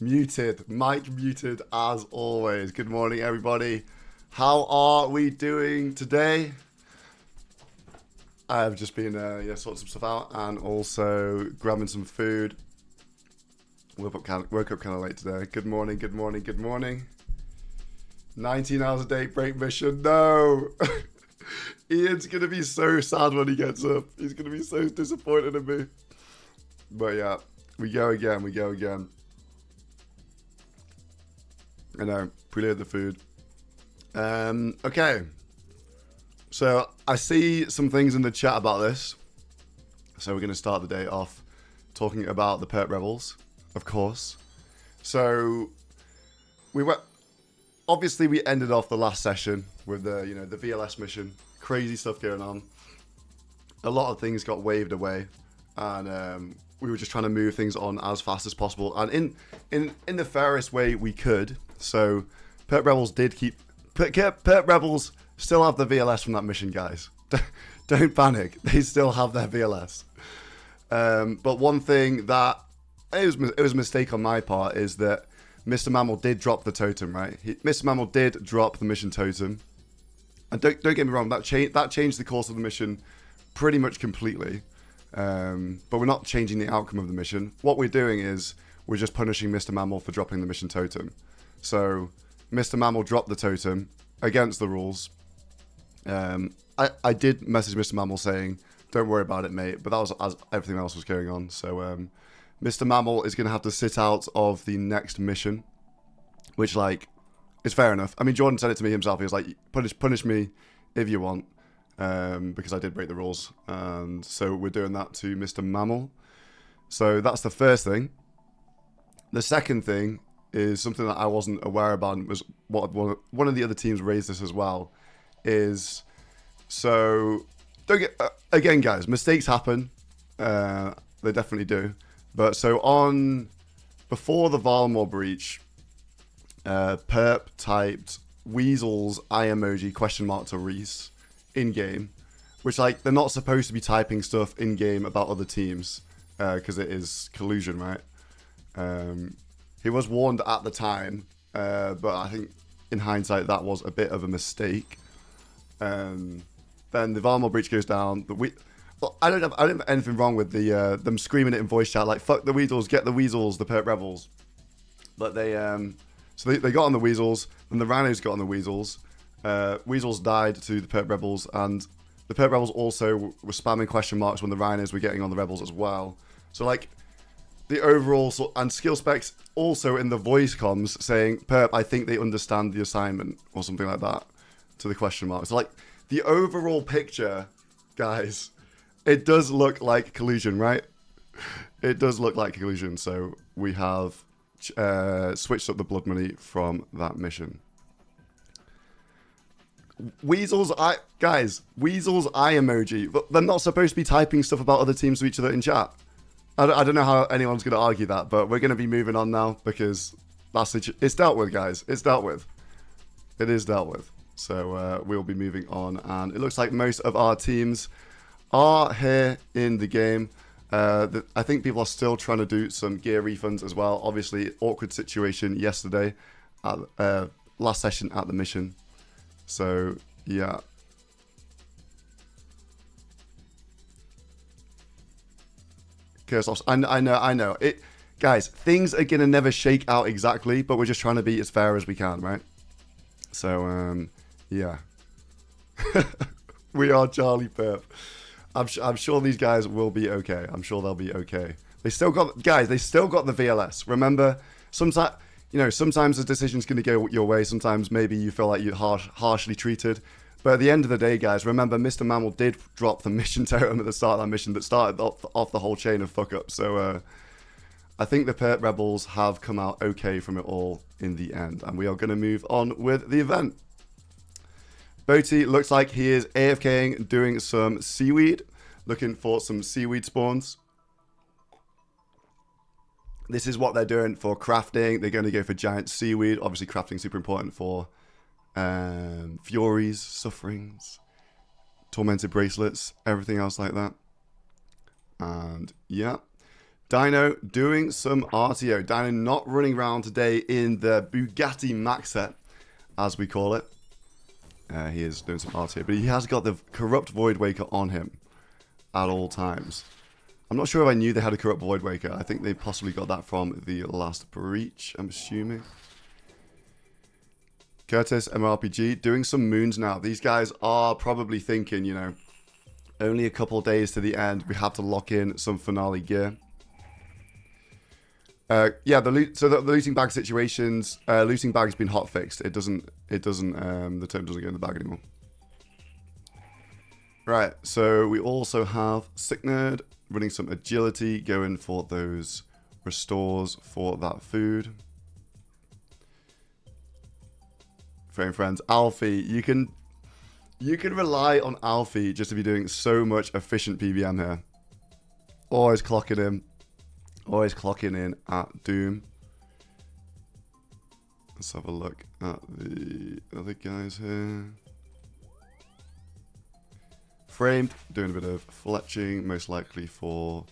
Muted. Mic muted as always. Good morning, everybody. How are we doing today? I've just been sorting some stuff out and also grabbing some food. Woke up kind of late today. Good morning, good morning, good morning. 19 hours a day break mission. No! Ian's going to be so sad when he gets up. He's going to be so disappointed in me. But yeah, we go again. I know, pre-load the food. Okay. So I see some things in the chat about this. So we're going to start the day off talking about the Perp Rebels, of course. So obviously we ended off the last session with the the VLS mission. Crazy stuff going on. A lot of things got waved away, and we were just trying to move things on as fast as possible, and in the fairest way we could. So Perp Rebels Perp Rebels still have the VLS from that mission, guys. Don't panic. They still have their VLS. But one thing that it was a mistake on my part is that Mr. Mammal did drop the totem, right? Mr. Mammal did drop the mission totem. And don't get me wrong, that changed the course of the mission pretty much completely. But we're not changing the outcome of the mission. What we're doing is we're just punishing Mr. Mammal for dropping the mission totem. So Mr. Mammal dropped the totem against the rules. I did message Mr. Mammal saying, don't worry about it, mate. But that was as everything else was going on. So Mr. Mammal is going to have to sit out of the next mission, which, like, is fair enough. I mean, Jordan said it to me himself. He was like, punish me if you want, because I did break the rules. And so we're doing that to Mr. Mammal. So that's the first thing. The second thing is something that I wasn't aware about, and was what one of the other teams raised this as well, is so don't get again, guys, mistakes happen. They definitely do. But so before the Valmore breach, Perp typed Weasel's eye emoji # to Reese in game, which, like, they're not supposed to be typing stuff in game about other teams because it is collusion, right? He was warned at the time, but I think in hindsight that was a bit of a mistake. Then the Valmore breach goes down. I don't have anything wrong with them screaming it in voice chat like "fuck the Weasels, get the Weasels, the Perp Rebels." But they got on the Weasels, and the Rhinos got on the Weasels. Weasels died to the Perp Rebels, and the Perp Rebels also were spamming question marks when the Rhinos were getting on the Rebels as well. So, like, the overall and skill specs also in the voice comms saying, "Perp, I think they understand the assignment," or something like that, to the question mark. So, like, the overall picture, guys, it does look like collusion, right? It does look like collusion. So we have switched up the blood money from that mission. Weasel's eye emoji. They're not supposed to be typing stuff about other teams to each other in chat. I don't know how anyone's going to argue that, but we're going to be moving on now because it's dealt with, guys. It's dealt with. It is dealt with. So we'll be moving on, and it looks like most of our teams are here in the game. I think people are still trying to do some gear refunds as well. Obviously, awkward situation yesterday, last session at the mission. So yeah. I know. Guys, things are gonna never shake out exactly, but we're just trying to be as fair as we can, right? So yeah. We are Charlie Perp. I'm sure these guys will be okay. I'm sure they'll be okay. They still got the VLS. Remember, sometimes the decision's going to go your way. Sometimes maybe you feel like you're harshly treated. But at the end of the day, guys, remember, Mr. Mammal did drop the mission totem at the start of that mission that started off the whole chain of fuck-ups. So I think the Perp Rebels have come out okay from it all in the end. And we are going to move on with the event. Boaty looks like he is AFKing, doing some seaweed, looking for some seaweed spawns. This is what they're doing for crafting. They're going to go for giant seaweed. Obviously, crafting super important for Furies, Sufferings, Tormented Bracelets, everything else like that. And yeah, Dino doing some RTO. Dino not running around today in the Bugatti Max set, as we call it. He is doing some RTO, but he has got the Corrupt Void Waker on him at all times. I'm not sure if I knew they had a Corrupt Void Waker. I think they possibly got that from the last breach, I'm assuming. Curtis, MRPG, doing some moons now. These guys are probably thinking, you know, only a couple days to the end. We have to lock in some finale gear. Yeah, the looting bag situations, looting bag's been hot fixed. The term doesn't go in the bag anymore. Right, so we also have Sick Nerd running some agility, going for those restores for that food. Frame friends, Alfie, you can rely on Alfie just to be doing so much efficient PVM here. Always clocking in. Always clocking in at Doom. Let's have a look at the other guys here. Framed, doing a bit of fletching, most likely for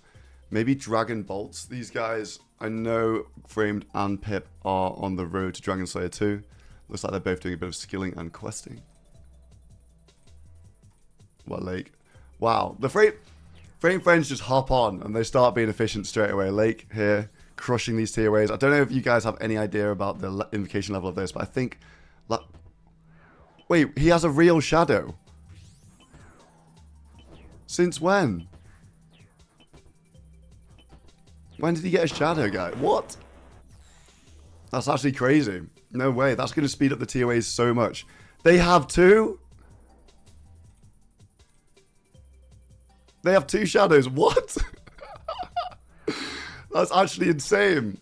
maybe Dragon Bolts. These guys, I know Framed and Pip are on the road to Dragon Slayer 2. Looks like they're both doing a bit of skilling and questing. What, Lake? Wow, the Frame friends just hop on and they start being efficient straight away. Lake here, crushing these tier ways. I don't know if you guys have any idea about the invocation level of this, but I think... Wait, he has a real shadow. Since when? When did he get a shadow, guy? What? That's actually crazy. No way. That's going to speed up the tier ways so much. They have two? They have two shadows. What? That's actually insane.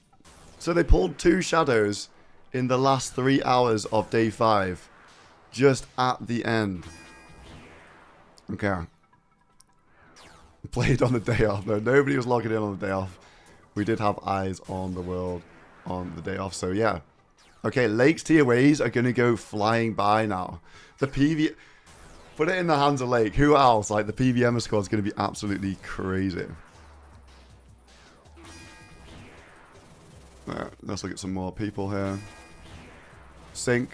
So they pulled two shadows in the last 3 hours of day 5. Just at the end. Okay. Played on the day off. No, nobody was logging in on the day off. We did have eyes on the world on the day off. So yeah. Okay, Lake's tier ways are going to go flying by now. The PV... Put it in the hands of Lake. Who else? Like, the PVM squad is going to be absolutely crazy. Right, let's look at some more people here. Sync.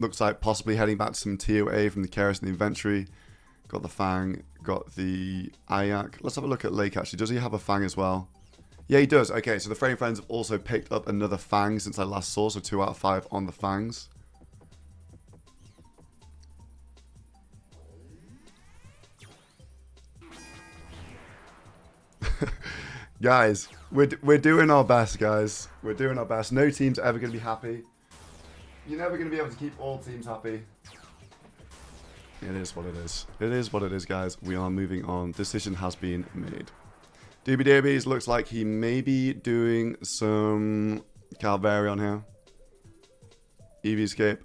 Looks like possibly heading back to some TOA from the Keras in the inventory. Got the Fang. Got the Ayak. Let's have a look at Lake, actually. Does he have a Fang as well? Yeah, he does. Okay, so the Frame Friends have also picked up another Fang since I last saw. So 2 out of 5 on the Fangs. Guys, we're doing our best, guys. We're doing our best. No team's ever going to be happy. You're never going to be able to keep all teams happy. It is what it is. It is what it is, guys. We are moving on. Decision has been made. Doobie Davies looks like he may be doing some Calvary on here. EVscape.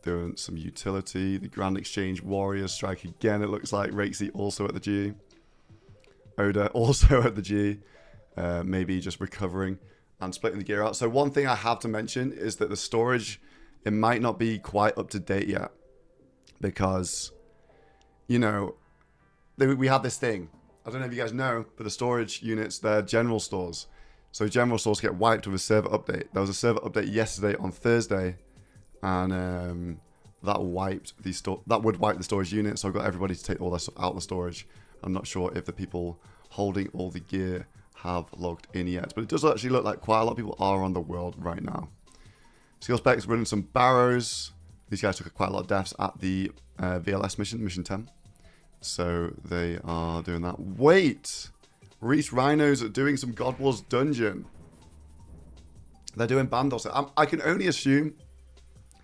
Doing some utility. The Grand Exchange Warrior strike again, it looks like. Rakesy also at the G. Oda also at the G, maybe just recovering and splitting the gear out. So one thing I have to mention is that the storage, it might not be quite up to date yet. Because, you know, we have this thing. I don't know if you guys know, but the storage units, they're general stores. So general stores get wiped with a server update. There was a server update yesterday on Thursday. And that wiped the that would wipe the storage unit. So I got everybody to take all their stuff out of the storage. I'm not sure if the people holding all the gear have logged in yet. But it does actually look like quite a lot of people are on the world right now. Skill Specs running some barrows. These guys took quite a lot of deaths at the VLS mission, mission 10. So they are doing that. Wait! Reese Rhinos are doing some God Wars dungeon. They're doing Bandos. I can only assume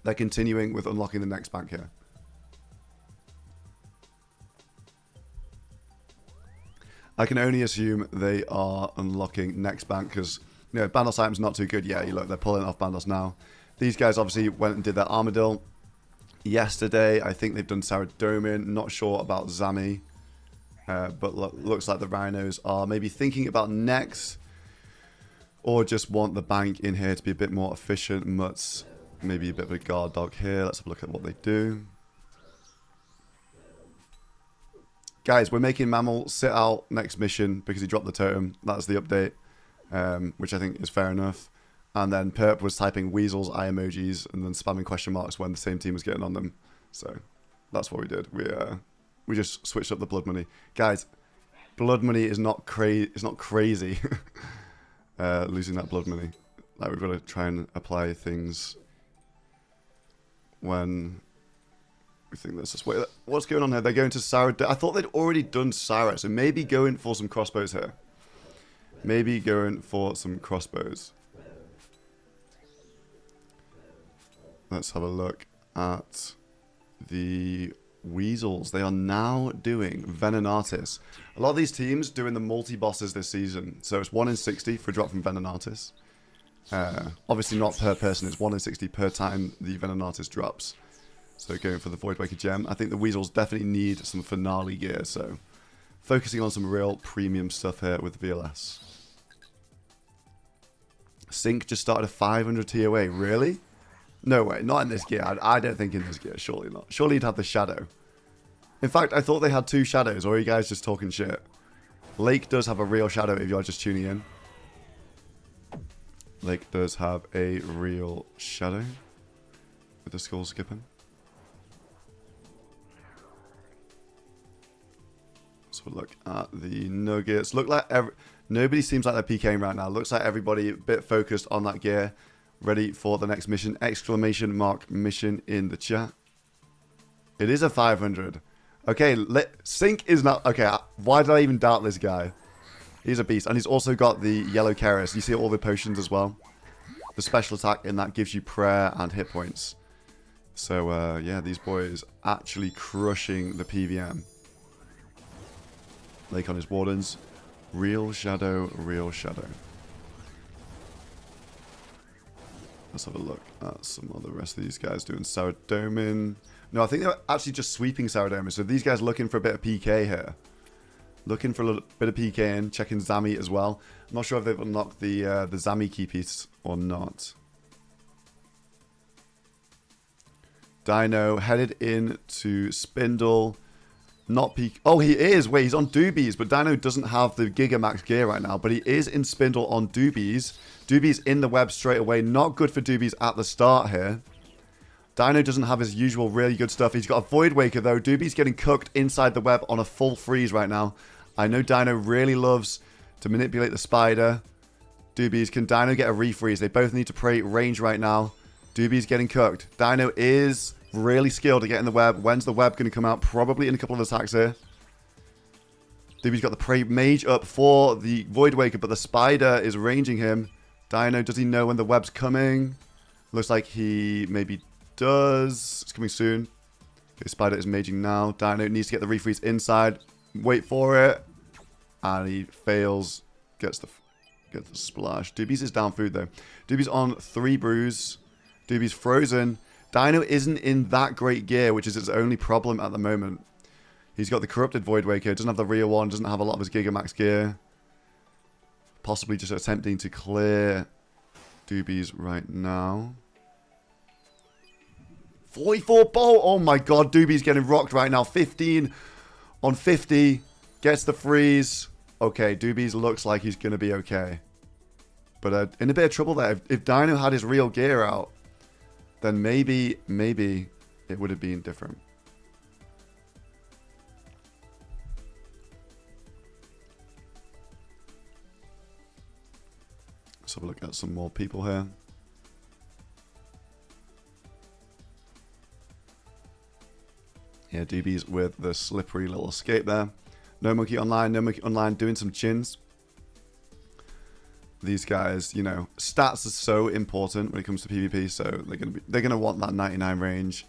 they're continuing with unlocking the next bank here. I can only assume they are unlocking next bank because, you know, Bandos item's not too good yet. You look, they're pulling off Bandos now. These guys obviously went and did their Armadillo yesterday. I think they've done Saradomin. Not sure about Zami. But looks like the Rhinos are maybe thinking about next. Or just want the bank in here to be a bit more efficient. Mutts, maybe a bit of a guard dog here. Let's have a look at what they do. Guys, we're making Mammal sit out next mission because he dropped the totem. That's the update, which I think is fair enough. And then Perp was typing weasels, eye emojis, and then spamming question marks when the same team was getting on them. So that's what we did. We just switched up the blood money. Guys, blood money is not it's not crazy. Losing that blood money. Like, we've got to try and apply things when we think this is... Wait, what's going on here? They're going to Sarah. I thought they'd already done Sarah, so maybe going for some crossbows here. Maybe going for some crossbows. Let's have a look at the weasels. They are now doing Venenatis. A lot of these teams doing the multi-bosses this season. So it's 1 in 60 for a drop from Venenatis. Obviously not per person, it's 1 in 60 per time the Venenatis drops. So going for the Voidwaker gem. I think the weasels definitely need some finale gear, so focusing on some real premium stuff here with VLS. Sync just started a 500 TOA, really? No way, not in this gear. I don't think in this gear, surely not. Surely you'd have the shadow. In fact, I thought they had 2 shadows, or are you guys just talking shit? Lake does have a real shadow if you're just tuning in. Lake does have a real shadow with the skull skipping. So look at the nuggets. Look like nobody seems like they're PKing right now. Looks like everybody a bit focused on that gear. Ready for the next mission. Exclamation mark mission in the chat. It is a 500. Okay, Sync is not... Okay, why did I even doubt this guy? He's a beast. And he's also got the yellow Keras. You see all the potions as well. The special attack in that gives you prayer and hit points. So, yeah, these boys actually crushing the PVM. Lake on his wardens. Real shadow, real shadow. Let's have a look at some of the rest of these guys doing Saradomin. No, I think they're actually just sweeping Saradomin. So these guys looking for a bit of PK here. Looking for a little bit of PK in. Checking Zami as well. I'm not sure if they've unlocked the Zami key piece or not. Dino headed in to Spindle. Not peak. Oh, he is. Wait, he's on Doobies, but Dino doesn't have the Gigamax gear right now, but he is in Spindle on Doobies. Doobies in the web straight away. Not good for Doobies at the start here. Dino doesn't have his usual really good stuff. He's got a Void Waker, though. Doobies getting cooked inside the web on a full freeze right now. I know Dino really loves to manipulate the spider. Doobies, can Dino get a refreeze? They both need to pray range right now. Doobies getting cooked. Dino is really skilled at getting the web. When's the web going to come out? Probably in a couple of attacks here. Doobie's got the Prey Mage up for the Void Waker, but the Spider is ranging him. Dino, does he know when the web's coming? Looks like he maybe does. It's coming soon. Okay, Spider is maging now. Dino needs to get the refreeze inside. Wait for it. And he fails. Gets the splash. Doobies is down food, though. Doobies on 3 brews. Doobies frozen. Dino isn't in that great gear, which is his only problem at the moment. He's got the Corrupted Void Waker, doesn't have the real one, doesn't have a lot of his Gigamax gear. Possibly just attempting to clear Doobies right now. 44 bolt! Oh my god, Doobies getting rocked right now. 15 on 50. Gets the freeze. Okay, Doobies looks like he's going to be okay. But in a bit of trouble there. If Dino had his real gear out, then maybe it would have been different. Let's have a look at some more people here. Yeah, DB's with the slippery little escape there. No Monkey Online doing some chins. These guys, you know, stats are so important when it comes to PvP, so they're gonna want that 99 range.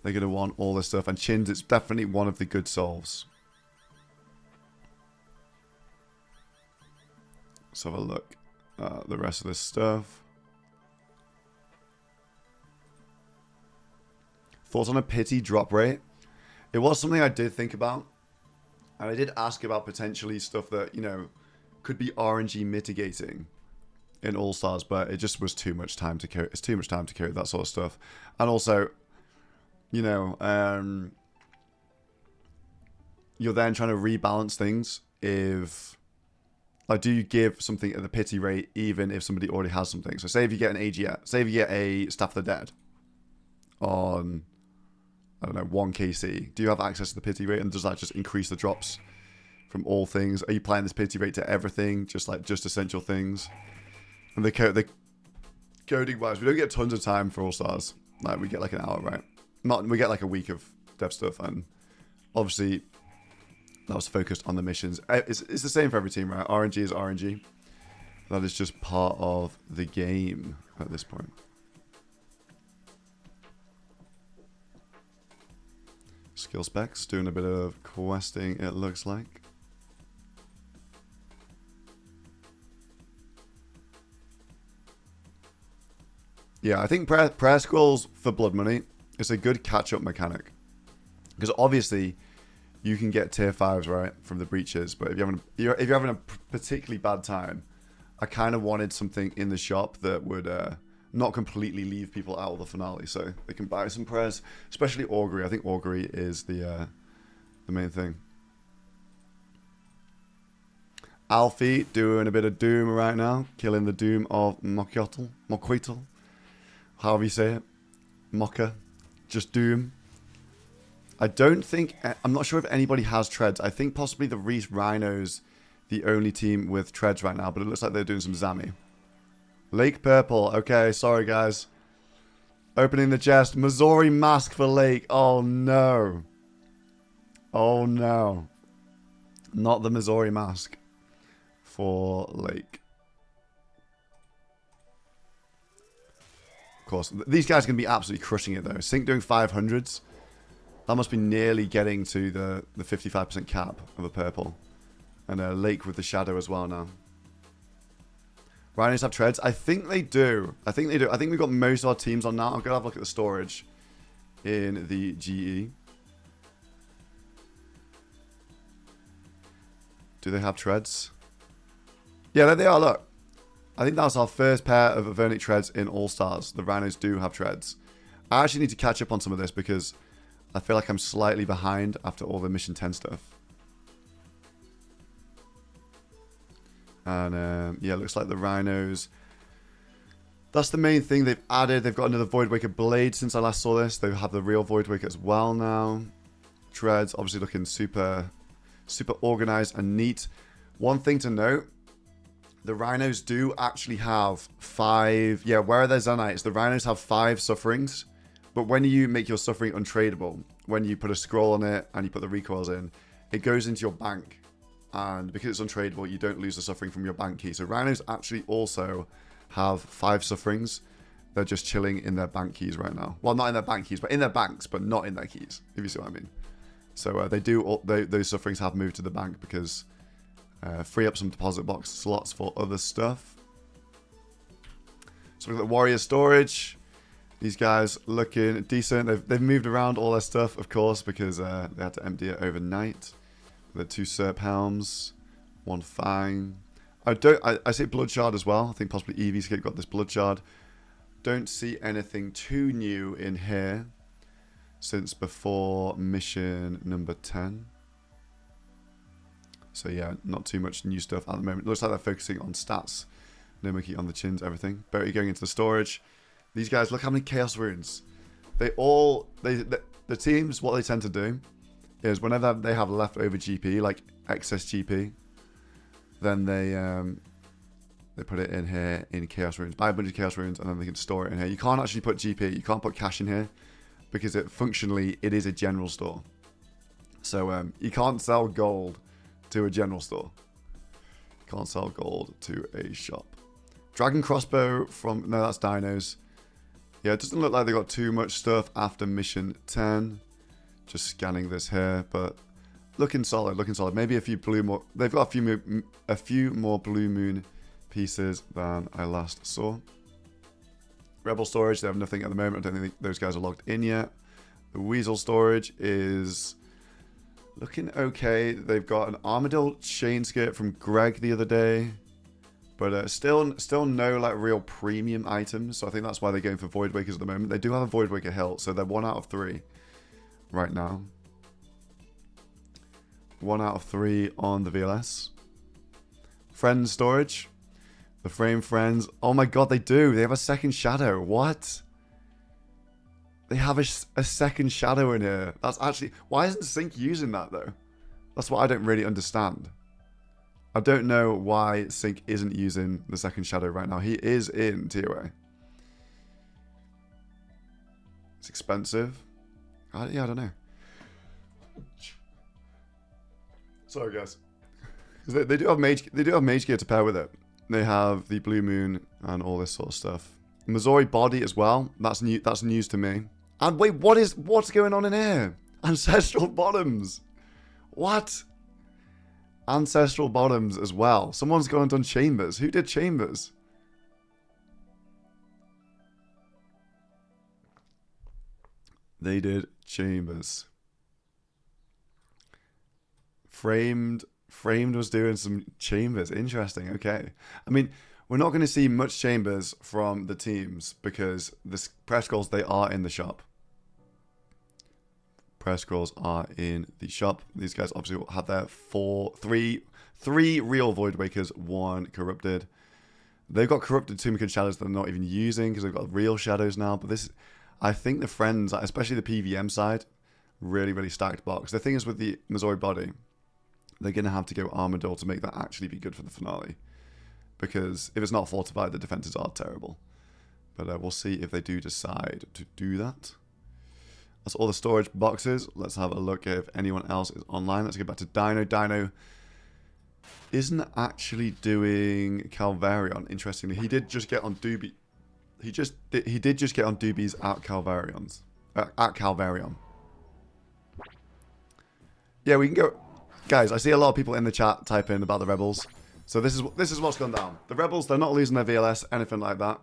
They're gonna want all this stuff, and chins, it's definitely one of the good solves. Let's have a look at the rest of this stuff. Thoughts on a pity drop rate? It was something I did think about, and I did ask about potentially stuff that, you know, could be RNG mitigating in All Stars, but it just was too much time to carry. It's too much time to carry that sort of stuff, and also, you know, you're then trying to rebalance things. If like, do you give something at the pity rate even if somebody already has something? So say if you get an AGS, say if you get a Staff of the Dead on, I don't know, 1 KC, do you have access to the pity rate, and does that just increase the drops from all things? Are you applying this pity rate to everything, just essential things? And the coding wise, we don't get tons of time for All Stars. Like, we get like an hour, right? We get like a week of dev stuff, and obviously that was focused on the missions. It's the same for every team, right? RNG is RNG. That is just part of the game at this point. Skill specs, doing a bit of questing, it looks like. Yeah, I think prayer scrolls for blood money is a good catch-up mechanic. Because obviously, you can get tier 5s, right, from the breaches. But if you're having a particularly bad time, I kind of wanted something in the shop that would not completely leave people out of the finale. So they can buy some prayers, especially Augury. I think Augury is the main thing. Alfie doing a bit of Doom right now. Killing the Doom of Moquitl. However you say it. Mocha. Just Doom. I don't think... I'm not sure if anybody has treads. I think possibly the Reese Rhinos the only team with treads right now. But it looks like they're doing some Zammy. Lake Purple. Okay, sorry guys. Opening the chest. Missouri Mask for Lake. Oh no. Oh no. Not the Missouri Mask for Lake. Of course, these guys are going to be absolutely crushing it though. Sync doing 500s. That must be nearly getting to the 55% cap of a purple. And Lake with the shadow as well now. Rhinos have treads? I think they do. I think we've got most of our teams on now. I'm going to have a look at the storage in the GE. Do they have treads? Yeah, there they are, look. I think that's our first pair of Avernic treads in All Stars. The Rhinos do have treads. I actually need to catch up on some of this because I feel like I'm slightly behind after all the Mission 10 stuff. And yeah, it looks like the Rhinos. That's the main thing they've added. They've got another Voidwaker blade since I last saw this. They have the real Voidwaker as well now. Treads obviously looking super organized and neat. One thing to note. The Rhinos do actually have 5... Yeah, where are their Zenites? The Rhinos have 5 sufferings. But when you make your suffering untradeable, when you put a scroll on it and you put the recoils in, it goes into your bank. And because it's untradeable, you don't lose the suffering from your bank key. So Rhinos actually also have 5 sufferings. They're just chilling in their bank keys right now. Well, not in their bank keys, but in their banks, but not in their keys, if you see what I mean. So those sufferings have moved to the bank because... free up some deposit box slots for other stuff. So we've got the Warrior storage. These guys looking decent. They've moved around all their stuff, of course, because they had to empty it overnight. The 2 Serp Helms, 1 Fang. I see Blood Shard as well. I think possibly Eevee's got this Blood Shard. Don't see anything too new in here since before mission number 10. So yeah, not too much new stuff at the moment. Looks like they're focusing on stats. No monkey on the chins, everything. Bertie going into the storage. These guys, look how many Chaos Runes. The teams, what they tend to do is whenever they have leftover GP, like excess GP, then they put it in here in Chaos Runes. Buy a bunch of Chaos Runes and then they can store it in here. You can't actually put GP. You can't put cash in here because functionally it is a general store. So you can't sell gold to a general store. Can't sell gold to a shop. Dragon crossbow from... No, that's dinos. Yeah, it doesn't look like they got too much stuff after mission 10. Just scanning this here, but looking solid, looking solid. Maybe a few blue more... They've got a few more blue moon pieces than I last saw. Rebel storage, they have nothing at the moment. I don't think those guys are logged in yet. The Weasel storage is... looking okay. They've got an Armadillo chain skirt from Greg the other day. But still no like real premium items. So I think that's why they're going for Voidwakers at the moment. They do have a Voidwaker hilt. So they're 1 out of 3 right now. 1 out of 3 on the VLS. Friends storage. The frame friends. Oh my god, they do. They have a second shadow. What? They have a second shadow in here. That's actually... Why isn't Sync using that, though? That's what I don't really understand. I don't know why Sync isn't using the second shadow right now. He is in TOA. It's expensive. Yeah, I don't know. Sorry, guys. They do have mage gear to pair with it. They have the Blue Moon and all this sort of stuff. Missouri body as well. That's new. That's news to me. And wait, what's going on in here? Ancestral bottoms. What? Ancestral bottoms as well. Someone's gone and done chambers. Who did chambers? They did chambers. Framed was doing some chambers. Interesting. Okay. I mean, we're not going to see much chambers from the teams because the press scrolls, they are in the shop. Press scrolls are in the shop. These guys obviously have their three real Void Wakers, 1 corrupted. They've got corrupted Tumican shadows that they're not even using because they've got real shadows now. But this, I think the friends, especially the PVM side, really, really stacked box. The thing is with the Missouri body, they're going to have to go Armadillo to make that actually be good for the finale. Because if it's not fortified, the defenses are terrible. But we'll see if they do decide to do that. That's all the storage boxes. Let's have a look if anyone else is online. Let's get back to Dino. Dino isn't actually doing Calvarion. Interestingly, he did just get on Doobie. He did just get on Doobies at Calvarion's. At Calvarion. Yeah, we can go. Guys, I see a lot of people in the chat type in about the Rebels. So this is what's gone down. The Rebels, they're not losing their VLS, anything like that.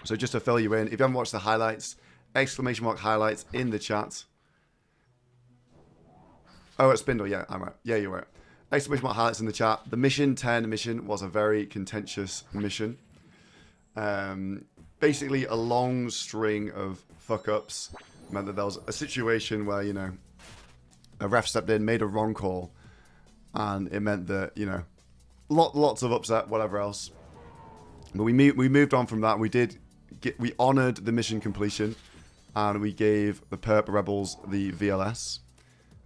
So just to fill you in, if you haven't watched the highlights, ! highlights in the chat. Oh, it's Spindle, yeah, I'm right. Yeah, you're right. ! highlights in the chat. The mission 10 mission was a very contentious mission. Basically, a long string of fuck-ups meant that there was a situation where, you know, a ref stepped in, made a wrong call, and it meant that, you know, lots of upset, whatever else. But we moved on from that. We honoured the mission completion, and we gave the Perp Rebels the VLS,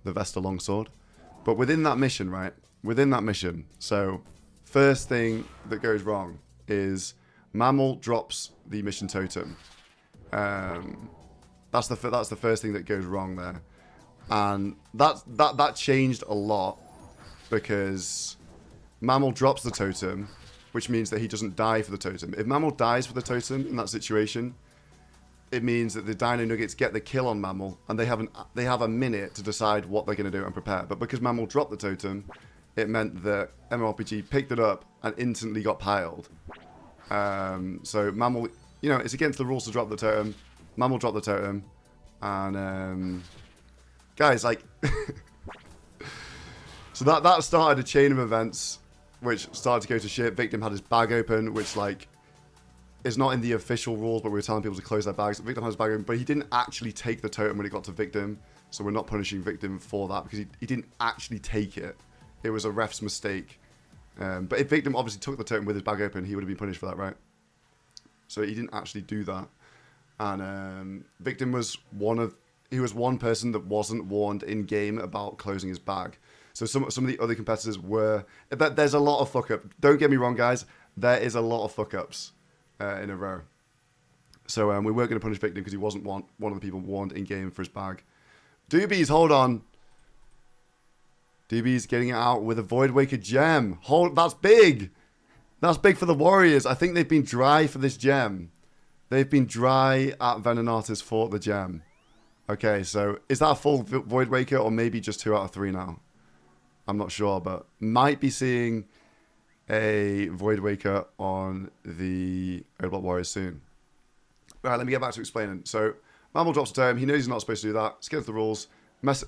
the Vesta Longsword. But within that mission, right? Within that mission, so first thing that goes wrong is Mammal drops the mission totem. That's the first thing that goes wrong there, and that changed a lot because Mammal drops the totem, which means that he doesn't die for the totem. If Mammal dies for the totem in that situation, it means that the Dino Nuggets get the kill on Mammal, and they have a minute to decide what they're going to do and prepare. But because Mammal dropped the totem, it meant that MMORPG picked it up and instantly got piled. So Mammal, you know, it's against the rules to drop the totem. Mammal dropped the totem, and guys, like, so that started a chain of events, which started to go to shit. Victim had his bag open, which, like, is not in the official rules, but we were telling people to close their bags. Victim had his bag open, but he didn't actually take the totem when it got to Victim, so we're not punishing Victim for that because he didn't actually take it. It was a ref's mistake. But if Victim obviously took the totem with his bag open, he would have been punished for that, right? So he didn't actually do that. And Victim was one person that wasn't warned in game about closing his bag. So some of the other competitors were. There's a lot of fuck up. Don't get me wrong, guys. There is a lot of fuck ups in a row. So we weren't going to punish Victim because he wasn't one of the people warned in game for his bag. Doobies, hold on. Doobies getting it out with a Void Waker gem. That's big. That's big for the Warriors. I think they've been dry for this gem. They've been dry at Venenatis for the gem. Okay, so is that a full Void Waker or maybe just 2 out of 3 now? I'm not sure, but might be seeing a Void Waker on the Old Block Warriors soon. All right, let me get back to explaining. So Mammal drops a totem. He knows he's not supposed to do that. It's against the rules.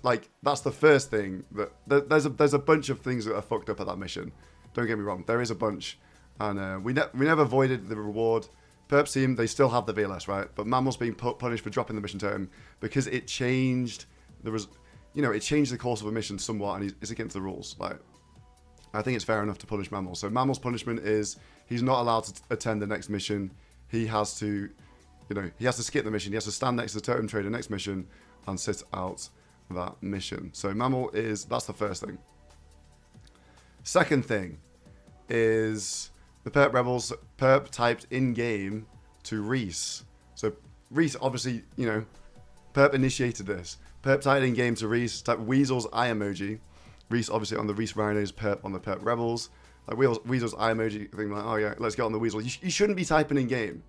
Like, that's the first thing. There's a bunch of things that are fucked up at that mission. Don't get me wrong. There is a bunch. And we never voided the reward. Perps team, they still have the VLS, right? But Mammal's being punished for dropping the mission totem because it changed the you know, it changed the course of a mission somewhat, and it's against the rules. Like, I think it's fair enough to punish Mammal. So Mammal's punishment is he's not allowed to attend the next mission. He has to, you know, he has to skip the mission. He has to stand next to the totem trader next mission and sit out that mission. So Mammal that's the first thing. Second thing is the Perp Rebels Perp typed in game to Reese. So Reese, obviously, you know, Perp initiated this. Perp typed in game to Reese, type Weasel's eye emoji. Reese obviously on the Reese Rhinos, Perp on the Perp Rebels. Like Weasel's eye emoji thing, like, oh yeah, let's get on the Weasel. You shouldn't be typing in game.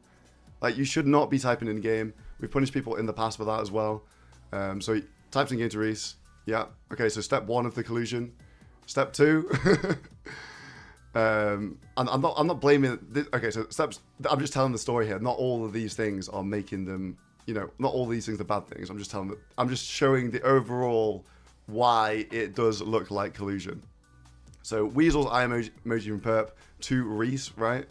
Like, you should not be typing in game. We've punished people in the past for that as well. So he types in game to Reese. Yeah. Okay, so step 1 of the collusion. Step 2. And I'm not blaming this. Okay, so I'm just telling the story here. Not all of these things are making them, you know, not all these things are bad things. I'm just showing the overall why it does look like collusion. So Weasel's eye emoji from Perp to Reese, right?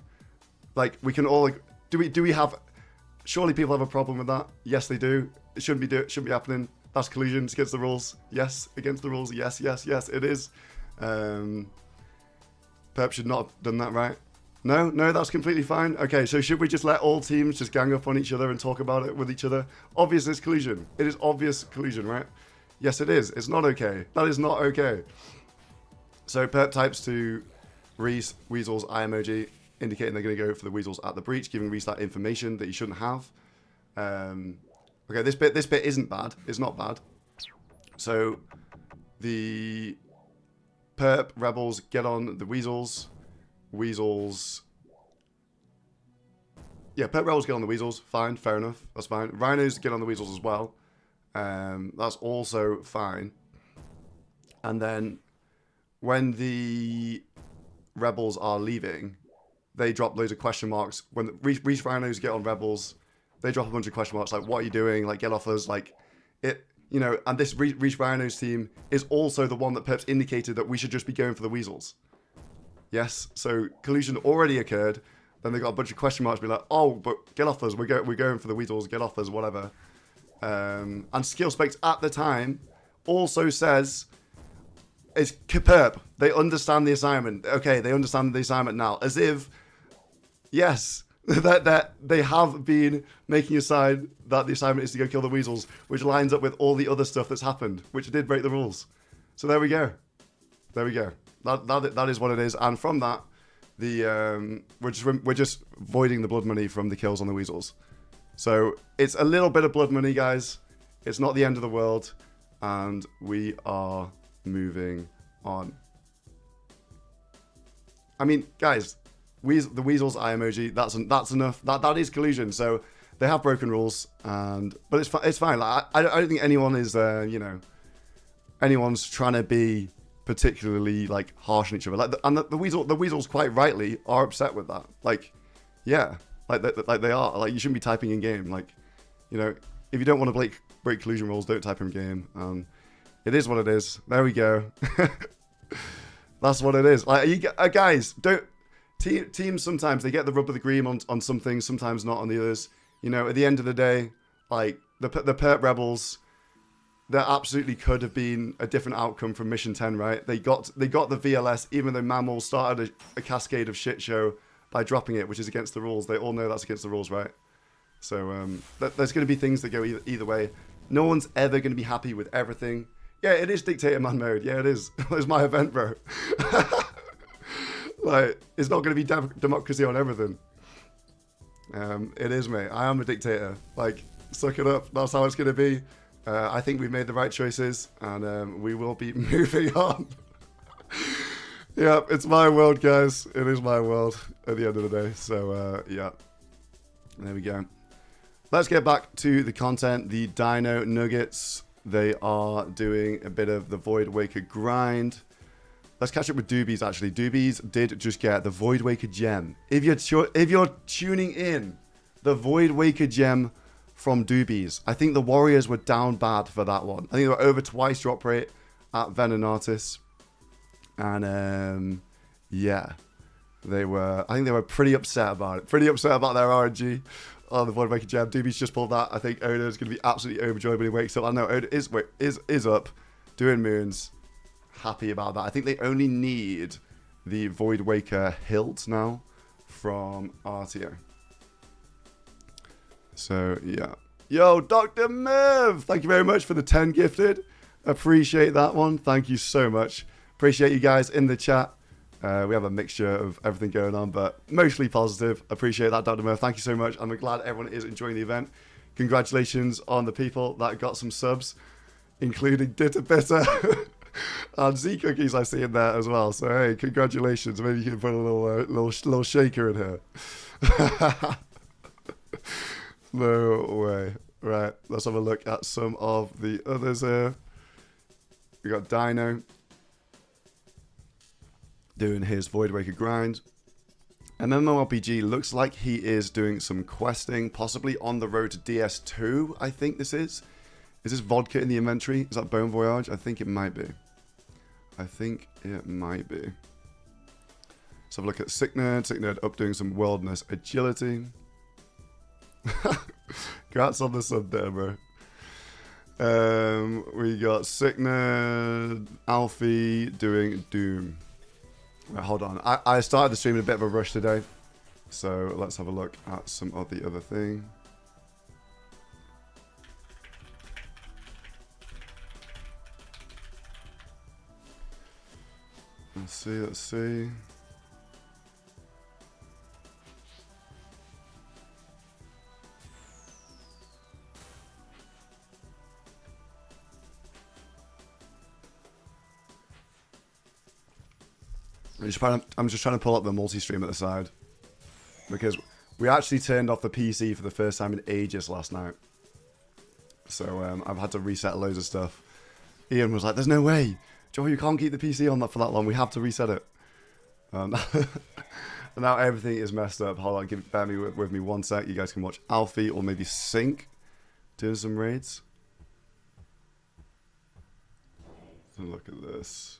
Like, we can all, do we have, surely people have a problem with that? Yes, they do. It shouldn't be happening. That's collusion. It's against the rules. Yes, against the rules. Yes, it is. Perp should not have done that, right? No, that's completely fine. Okay, so should we just let all teams just gang up on each other and talk about it with each other? Obviously, it's collusion. It is obvious collusion, right? Yes, it is. It's not okay. That is not okay. So Perp types to Reese, Weasel's eye emoji, indicating they're going to go for the Weasels at the breach, giving Reese that information that he shouldn't have. Okay, this bit isn't bad. It's not bad. So the Perp Rebels get on the Weasels. Yeah, Perp Rebels get on the Weasels. Fine, fair enough. That's fine. Rhinos get on the Weasels as well. That's also fine. And then when the Rebels are leaving, they drop loads of question marks. When the Reese Rhinos get on Rebels, they drop a bunch of question marks like, what are you doing? Like, get off us. Like, it, you know, and this Reese Rhinos team is also the one that Perps indicated that we should just be going for the Weasels. Yes, so collusion already occurred. Then they got a bunch of question marks, be like, oh, but get off us. We're going for the Weasels. Get off us, whatever. And SkillSpecs at the time also says, it's Perp. They understand the assignment. Okay, they understand the assignment now. As if, yes, that they have been making a sign that the assignment is to go kill the Weasels, which lines up with all the other stuff that's happened, which did break the rules. So there we go. There we go. That is what it is. And from that, we're just voiding the blood money from the kills on the Weasels. So it's a little bit of blood money, guys. It's not the end of the world, and we are moving on. I mean, guys, the Weasels eye emoji, that's enough. That is collusion. So they have broken rules, but it's fine. Like, I don't think anyone is you know, anyone's trying to be particularly like harsh on each other. Like the Weasels quite rightly are upset with that. Like, yeah, like they are. Like, you shouldn't be typing in game. Like, you know, if you don't want to break collusion rules, don't type in game. It is what it is. There we go. That's what it is. Like, you guys, don't. Teams sometimes they get the rub of the green on some things, sometimes not on the others. You know, at the end of the day, like the Perp Rebels, there absolutely could have been a different outcome from Mission 10, right? They got the VLS, even though Mammal started a cascade of shit show by dropping it, which is against the rules. They all know that's against the rules, right? So there's going to be things that go either way. No one's ever going to be happy with everything. Yeah, it is Dictator Man mode. Yeah, it is. It's my event, bro. Like, it's not going to be democracy on everything. It is, mate. I am a dictator. Like, suck it up. That's how it's going to be. I think we've made the right choices, and we will be moving on. Yeah, it's my world, guys. It is my world at the end of the day. So, yeah. There we go. Let's get back to the content. The Dino Nuggets. They are doing a bit of the Void Waker grind. Let's catch up with Doobies, actually. Doobies did just get the Void Waker gem. If you're tuning in, the Void Waker gem from Doobies. I think the Warriors were down bad for that one. I think they were over twice drop rate at Venenatis. And, yeah. I think they were pretty upset about it. Pretty upset about their RNG on the Void Waker gem. Doobies just pulled that. I think Oda is going to be absolutely overjoyed when he wakes up. I know Oda is up. doing moons. Happy about that. I think they only need the Void Waker hilt now from RTO. So, yeah. Yo, Dr. Merv! Thank you very much for the 10 gifted. Appreciate that one. Thank you so much. Appreciate you guys in the chat. We have a mixture of everything going on, but mostly positive. Appreciate that, Dr. Merv. Thank you so much. I'm glad everyone is enjoying the event. Congratulations on the people that got some subs, including Ditter Bitter and Z Cookies I see in there as well. So, hey, congratulations. Maybe you can put a little shaker in here. No way. Right, let's have a look at some of the others here. We got Dino doing his Void Waker grind. MMORPG looks like he is doing some questing, possibly on the road to DS2, I think this is. Is this vodka in the inventory? Is that Bone Voyage? I think it might be. I think it might be. Let's have a look at Sick Nerd. Sick Nerd up doing some Wilderness Agility. Congrats on the sub there, bro. We got Sick Nerd, Alfie doing Doom. Right, hold on. I started the stream in a bit of a rush today. So let's have a look at some of the other thing. Let's see. I'm just trying to pull up the multi-stream at the side. Because we actually turned off the PC for the first time in ages last night. So I've had to reset loads of stuff. Ian was like, there's no way. Joe, you can't keep the PC on that for that long. We have to reset it. And now everything is messed up. Hold on, bear with me 1 sec. You guys can watch Alfie or maybe Sync doing some raids. So look at this.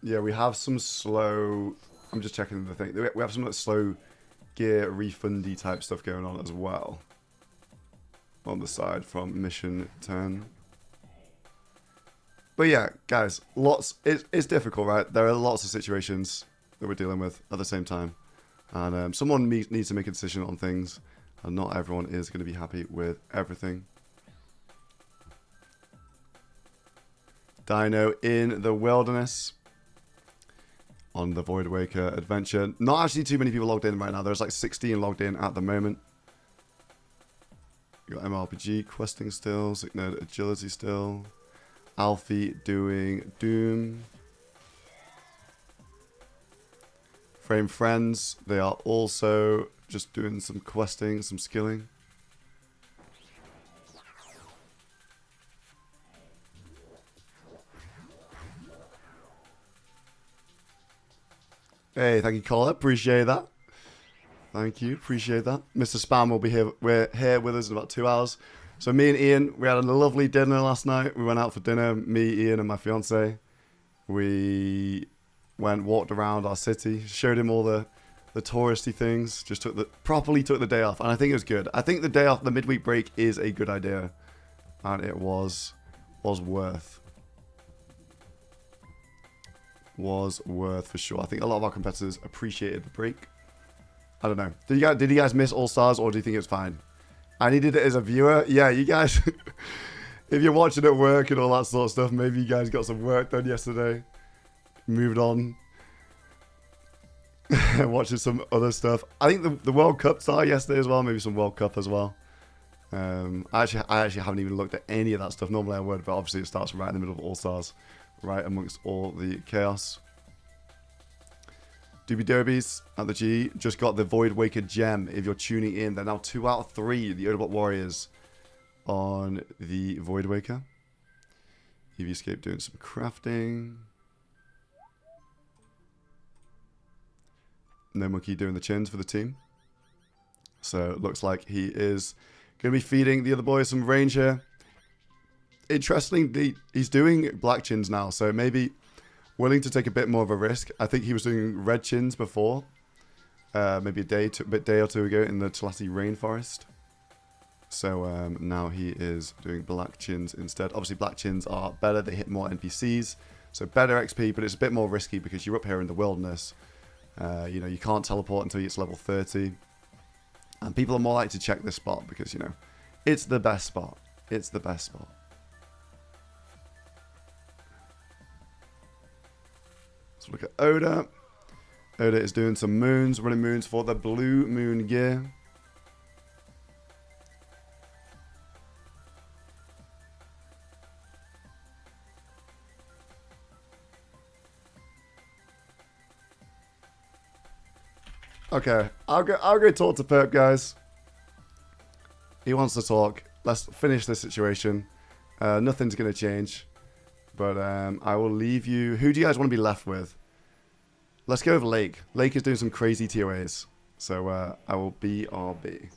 Yeah, we have some slow... I'm just checking the thing. We have some like slow gear refundy type stuff going on as well. On the side from Mission 10. But yeah, guys, it's difficult, right? There are lots of situations that we're dealing with at the same time. And someone needs to make a decision on things. And not everyone is going to be happy with everything. Dino in the wilderness. On the Void Waker adventure. Not actually too many people logged in right now. There's like 16 logged in at the moment. You got MRPG questing still. Sick Nerd Agility still. Alfie doing Doom. Frame Friends. They are also just doing some questing, some skilling. Hey, thank you, Colin. Appreciate that. Thank you. Appreciate that. Mr. Spam will be here. We're here with us in about 2 hours. So me and Ian, we had a lovely dinner last night. We went out for dinner. Me, Ian, and my fiance. We walked around our city, showed him all the touristy things. Just properly took the day off, and I think it was good. I think the day off, the midweek break, is a good idea, and it was worth. Was worth for sure. I think a lot of our competitors appreciated the break. I don't know. Did you guys miss All Stars, or do you think it's fine? I needed it as a viewer. Yeah, you guys, if you're watching at work and all that sort of stuff, maybe you guys got some work done yesterday. Moved on. Watching some other stuff. I think the World Cup started yesterday as well. Maybe some World Cup as well. I actually haven't even looked at any of that stuff. Normally I would, but obviously it starts right in the middle of All Stars. Right amongst all the chaos. Doobie Derbies at the G just got the Void Waker gem. If you're tuning in, they're now 2 out of 3. The Odobot Warriors on the Void Waker. EVscape doing some crafting. No Monkey doing the chins for the team. So it looks like he is going to be feeding the other boys some range here. interestingly, he's doing black chins now, so maybe willing to take a bit more of a risk. I think he was doing red chins before, maybe a day or two ago in the Talati rainforest. So now he is doing black chins instead. Obviously, black chins are better; they hit more NPCs, so better XP. But it's a bit more risky because you're up here in the wilderness. You know, you can't teleport until it's level 30, and people are more likely to check this spot because, you know, it's the best spot. It's the best spot. Let's look at Oda. Oda is doing some moons, running moons for the blue moon gear. Okay, I'll go talk to Perp, guys. He wants to talk. Let's finish this situation. Nothing's gonna change, but I will leave you. Who do you guys want to be left with? Let's go with Lake. Lake is doing some crazy TOAs, so I will BRB.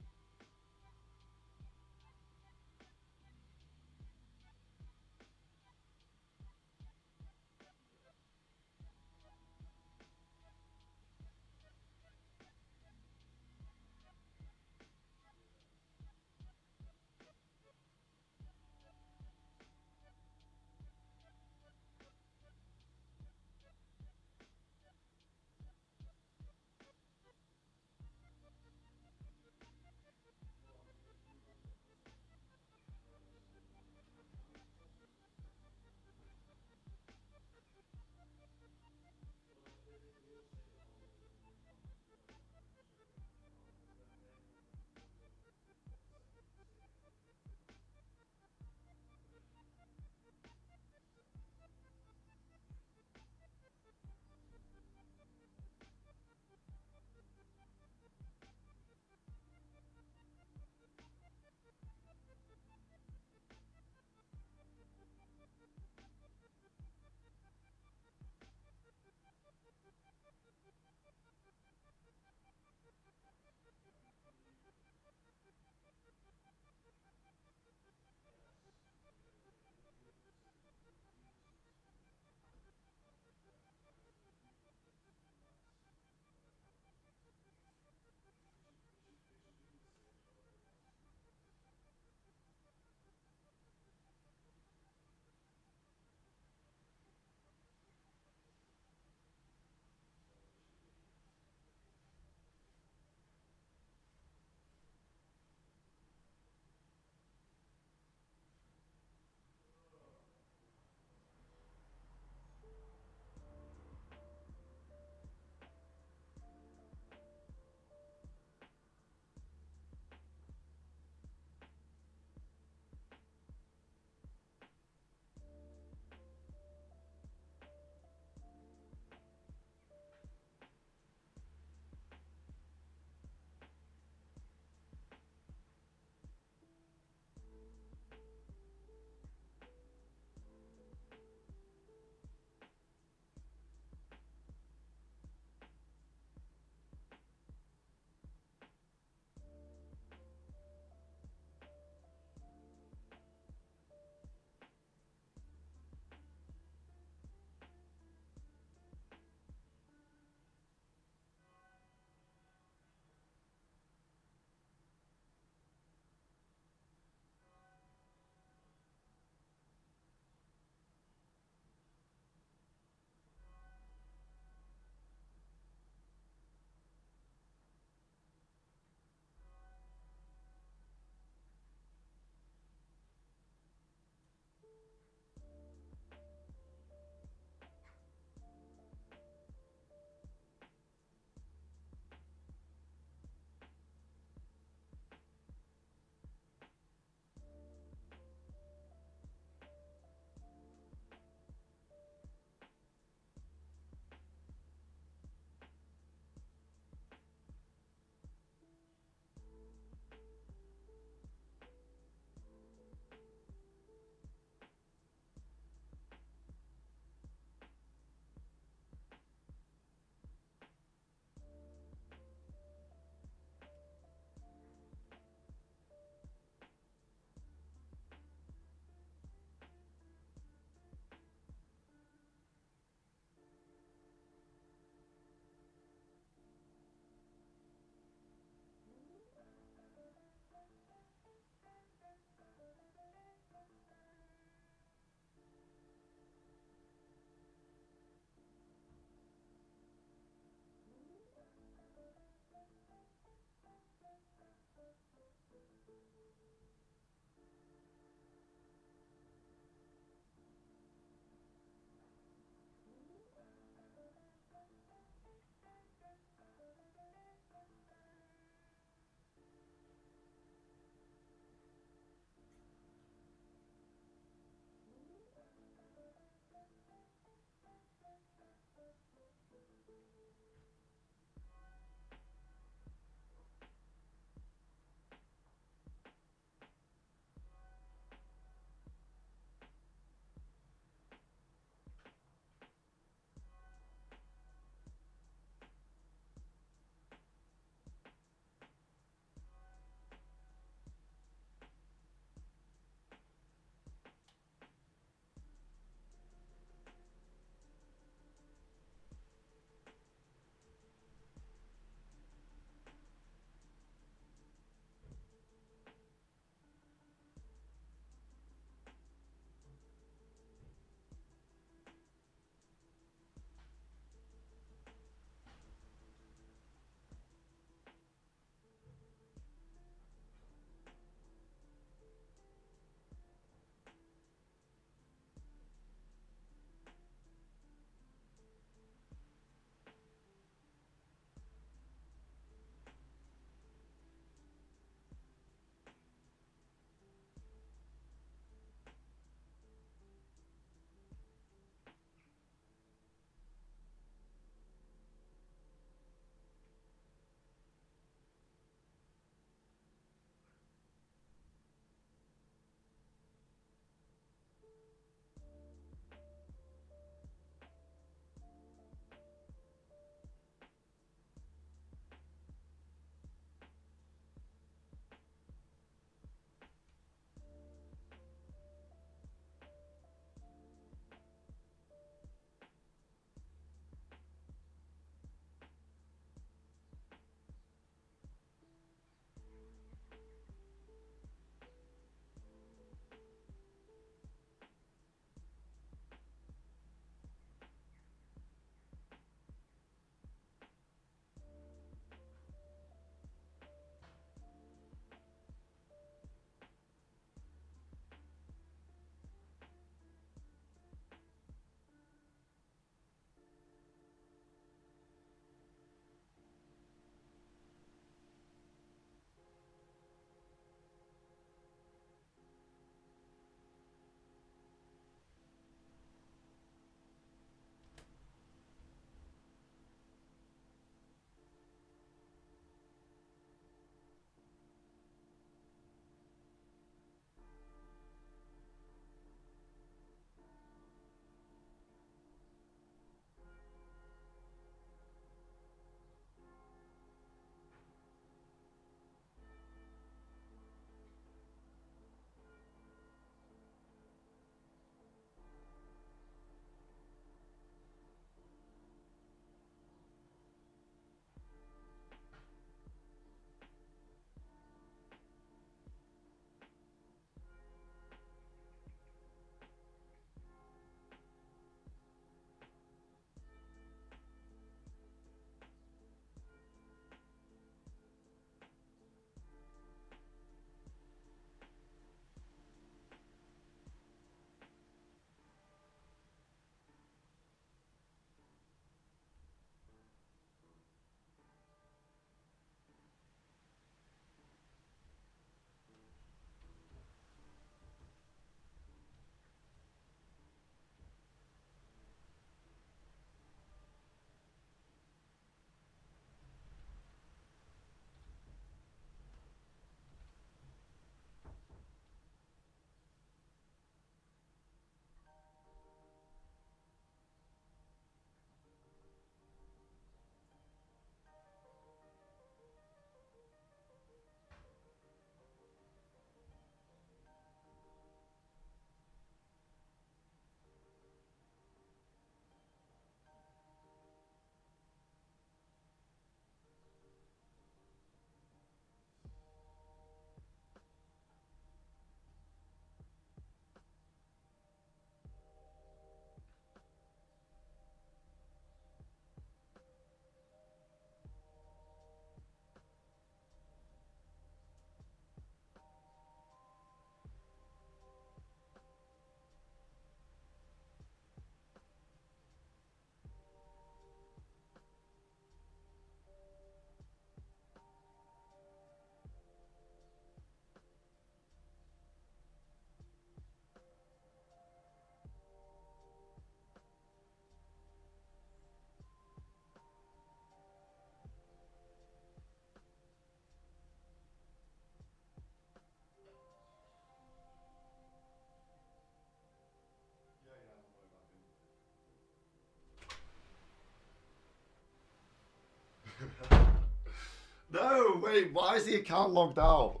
No, wait, why is the account logged out?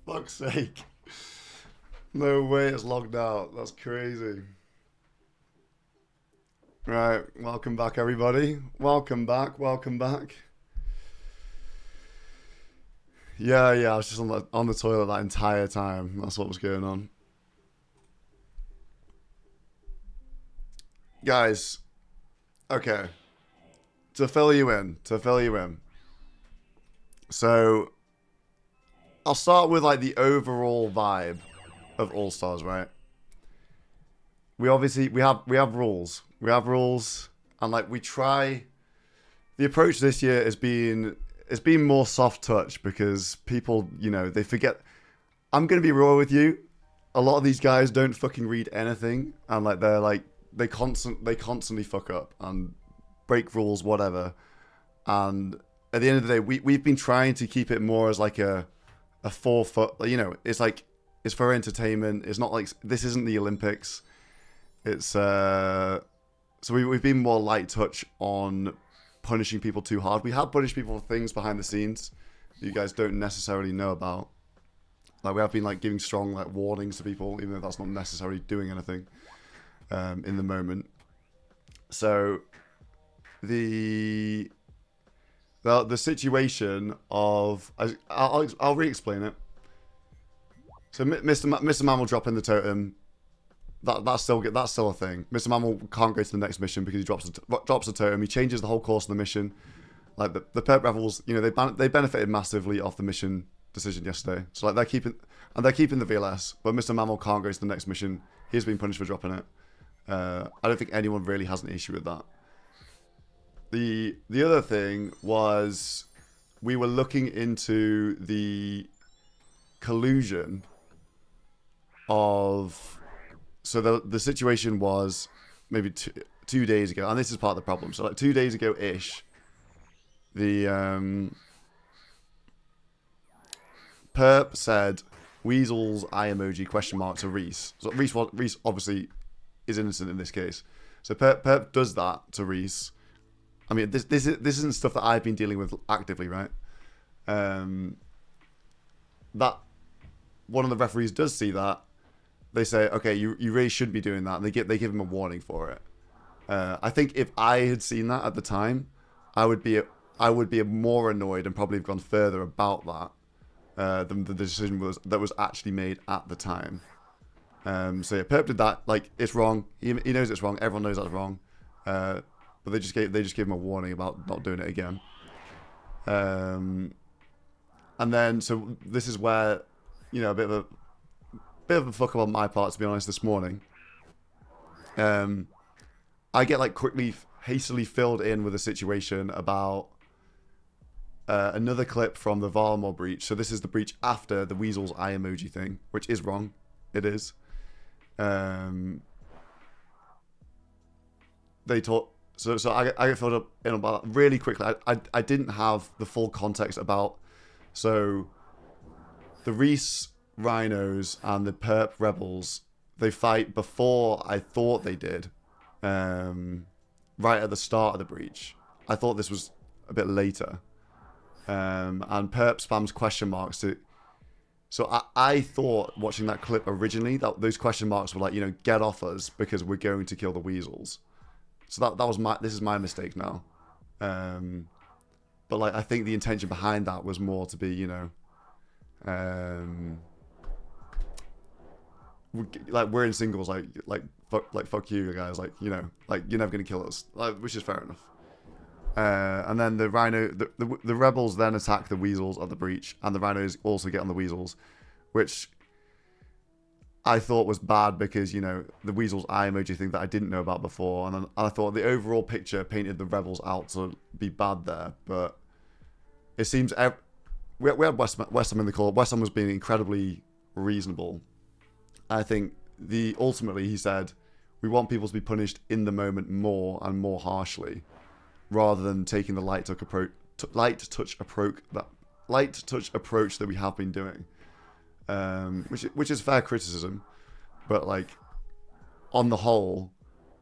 Fuck's sake. No way it's logged out. That's crazy. Right, welcome back, everybody. Welcome back, welcome back. Yeah, I was just on the toilet that entire time. That's what was going on. Guys, okay. To fill you in. So, I'll start with like the overall vibe of All Stars, right? We obviously we have rules. We have rules, and like we try. The approach this year has been more soft touch because people, you know, they forget. I'm gonna be raw with you. A lot of these guys don't fucking read anything, and like they constantly fuck up and break rules, whatever. And at the end of the day, we've been trying to keep it more as like a 4 foot. You know, it's like it's for entertainment. It's not like this isn't the Olympics. It's so we've been more light touch on punishing people too hard. We have punished people for things behind the scenes that you guys don't necessarily know about. Like we have been like giving strong like warnings to people, even though that's not necessarily doing anything in the moment. So the situation of I'll re-explain it. So Mr. Man will drop in the totem. That's still a thing. Mr. Mammal can't go to the next mission because he drops the totem. He changes the whole course of the mission. Like the perp rebels, you know, they benefited massively off the mission decision yesterday. So like they're keeping the VLS, but Mr. Mammal can't go to the next mission. He's been punished for dropping it. I don't think anyone really has an issue with that. The other thing was we were looking into the collusion of. So the situation was maybe 2 days ago, and this is part of the problem. So like 2 days ago-ish, the perp said Weasel's eye emoji question mark to Reese. So Reese obviously is innocent in this case. So perp does that to Reese. I mean, this isn't stuff that I've been dealing with actively, right? That one of the referees does see that. They say, okay, you really shouldn't be doing that. And they give him a warning for it. I think if I had seen that at the time, I would be more annoyed and probably have gone further about that than the decision that was actually made at the time. So yeah, Perp did that. Like it's wrong. He knows it's wrong. Everyone knows that's wrong. But they just gave him a warning about not doing it again. And then so this is where, you know, a bit of a fuck up on my part, to be honest, this morning. I get like hastily filled in with a situation about another clip from the Varlamore breach. So this is the breach after the Weasel's eye emoji thing, which is wrong. It is. They taught. So I get filled up in about that really quickly. I didn't have the full context about. So the Reese Rhinos and the Perp Rebels, they fight before I thought they did, right at the start of the breach. I thought this was a bit later, and Perp spams question marks to. So I thought watching that clip originally that those question marks were like, you know, get off us because we're going to kill the Weasels. So that was this is my mistake now, but like I think the intention behind that was more to be, you know. Like we're in singles, like fuck you guys, like, you know, like you're never gonna kill us, like, which is fair enough. And then the Rhino, the rebels then attack the Weasels at the breach, and the Rhinos also get on the Weasels, which I thought was bad because, you know, the Weasel's eye emoji thing that I didn't know about before, and then I thought the overall picture painted the rebels out to be bad there, but it seems we had West Ham in the call. West Ham was being incredibly reasonable. I think ultimately he said we want people to be punished in the moment more and more harshly, rather than taking the light touch approach that we have been doing, which is fair criticism, but like on the whole,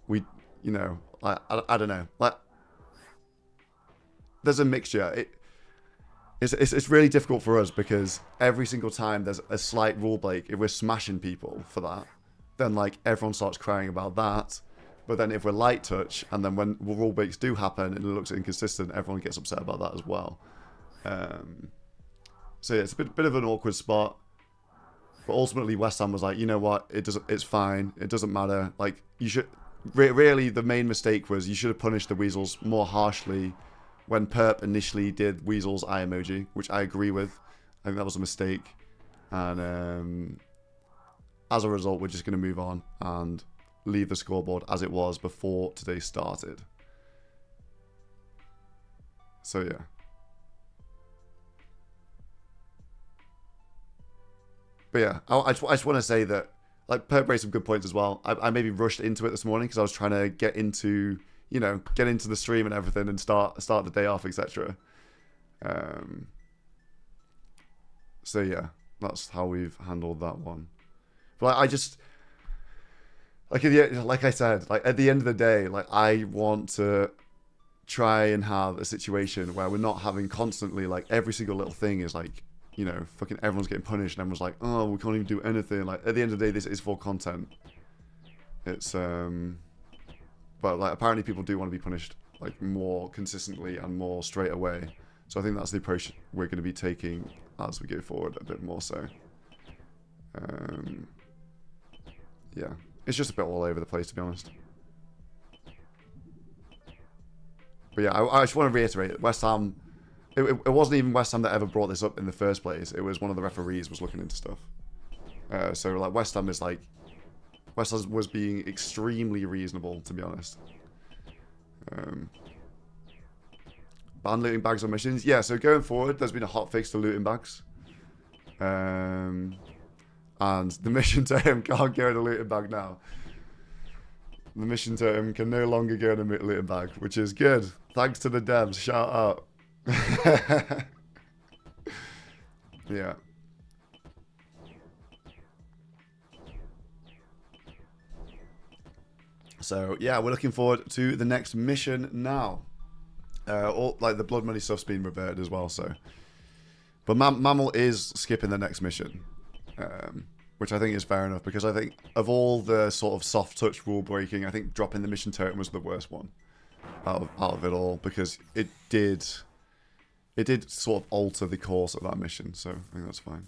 we, you know, I don't know, like there's a mixture. it's really difficult for us because every single time there's a slight rule break, if we're smashing people for that, then like everyone starts crying about that. But then if we're light touch, and then when rule breaks do happen and it looks inconsistent, everyone gets upset about that as well. So yeah, it's a bit of an awkward spot. But ultimately, West Ham was like, you know what, it's fine, it doesn't matter. Like, you should really, the main mistake was you should have punished the Weasels more harshly when Perp initially did Weasel's eye emoji, which I agree with. I think that was a mistake, and as a result, we're just going to move on and leave the scoreboard as it was before today started. So yeah. But yeah, I just want to say that, like, Perp raised some good points as well. I maybe rushed into it this morning because I was trying to get into the stream and everything and start the day off, etc. So yeah, that's how we've handled that one. But like, I just like I said, like at the end of the day, like I want to try and have a situation where we're not having constantly like every single little thing is like, you know, fucking everyone's getting punished and everyone's like, oh, we can't even do anything. Like at the end of the day, this is for content. It's but like apparently people do want to be punished like more consistently and more straight away. So I think that's the approach we're going to be taking as we go forward a bit more so. Yeah, it's just a bit all over the place, to be honest. But yeah, I just want to reiterate, West Ham, it wasn't even West Ham that ever brought this up in the first place. It was one of the referees was looking into stuff. So like West Ham was being extremely reasonable, to be honest. Ban looting bags on missions. Yeah, so going forward, there's been a hot fix to looting bags. And the mission totem can't go in a looting bag now. The mission totem can no longer go in a looting bag, which is good. Thanks to the devs. Shout out. Yeah. So yeah, we're looking forward to the next mission now. All like the blood money stuff's been reverted as well. So, but Mammal is skipping the next mission, which I think is fair enough because I think of all the sort of soft touch rule breaking, I think dropping the mission totem was the worst one out of it all because it did sort of alter the course of that mission. So I think that's fine.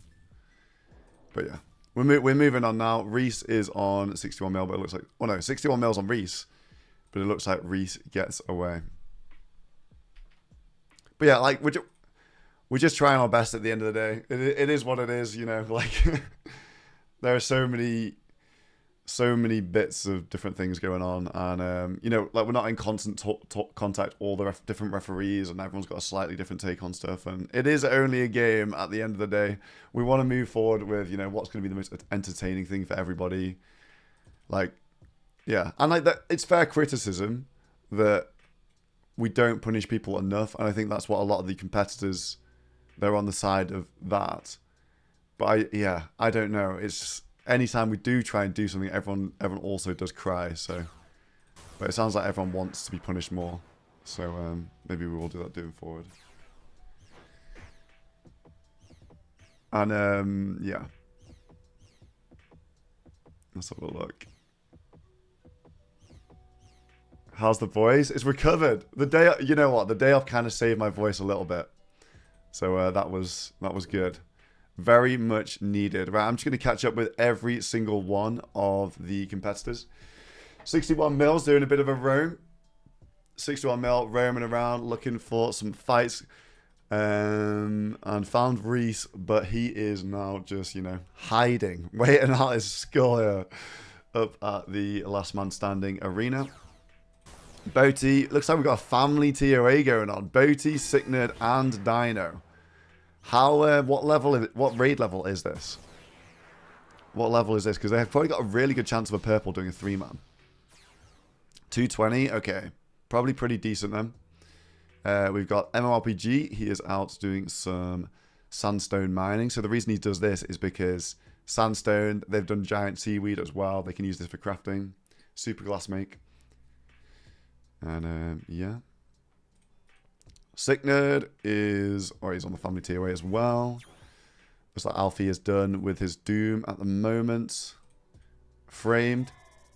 But yeah. We're moving on now. Reese is on 61 mil, but it looks like... Oh no, 61 mil's on Reese. But it looks like Reese gets away. But yeah, like, we're just trying our best at the end of the day. It is what it is, you know. Like, there are so many bits of different things going on. And, you know, like, we're not in constant contact all the different referees. And everyone's got a slightly different take on stuff. And it is only a game at the end of the day. We want to move forward with, you know, what's going to be the most entertaining thing for everybody. Like, yeah. And, like, that, it's fair criticism that we don't punish people enough. And I think that's what a lot of the competitors, they're on the side of that. But, I don't know. It's... Anytime we do try and do something, everyone also does cry. So, but it sounds like everyone wants to be punished more. So maybe we will do that moving forward. And yeah, let's have a look. How's the voice? It's recovered. The day, you know what? The day off kind of saved my voice a little bit. So that was good. Very much needed. Right, I'm just going to catch up with every single one of the competitors. 61 mil's doing a bit of a roam. 61 mil roaming around looking for some fights. And found Reese, but he is now just, you know, hiding. Waiting out his skull here up at the last man standing arena. Boaty, looks like we've got a family TOA going on. Boaty, Sicknerd, and Dino. How, what raid level is this? What level is this? Because they've probably got a really good chance of a purple doing a 3-man. 220, okay. Probably pretty decent then. We've got MMORPG. He is out doing some sandstone mining. So the reason he does this is because sandstone, they've done giant seaweed as well. They can use this for crafting. Super glass make. And, yeah. Sicknerd is... Oh, he's on the family TOA as well. Looks like Alfie is done with his Doom at the moment. Framed.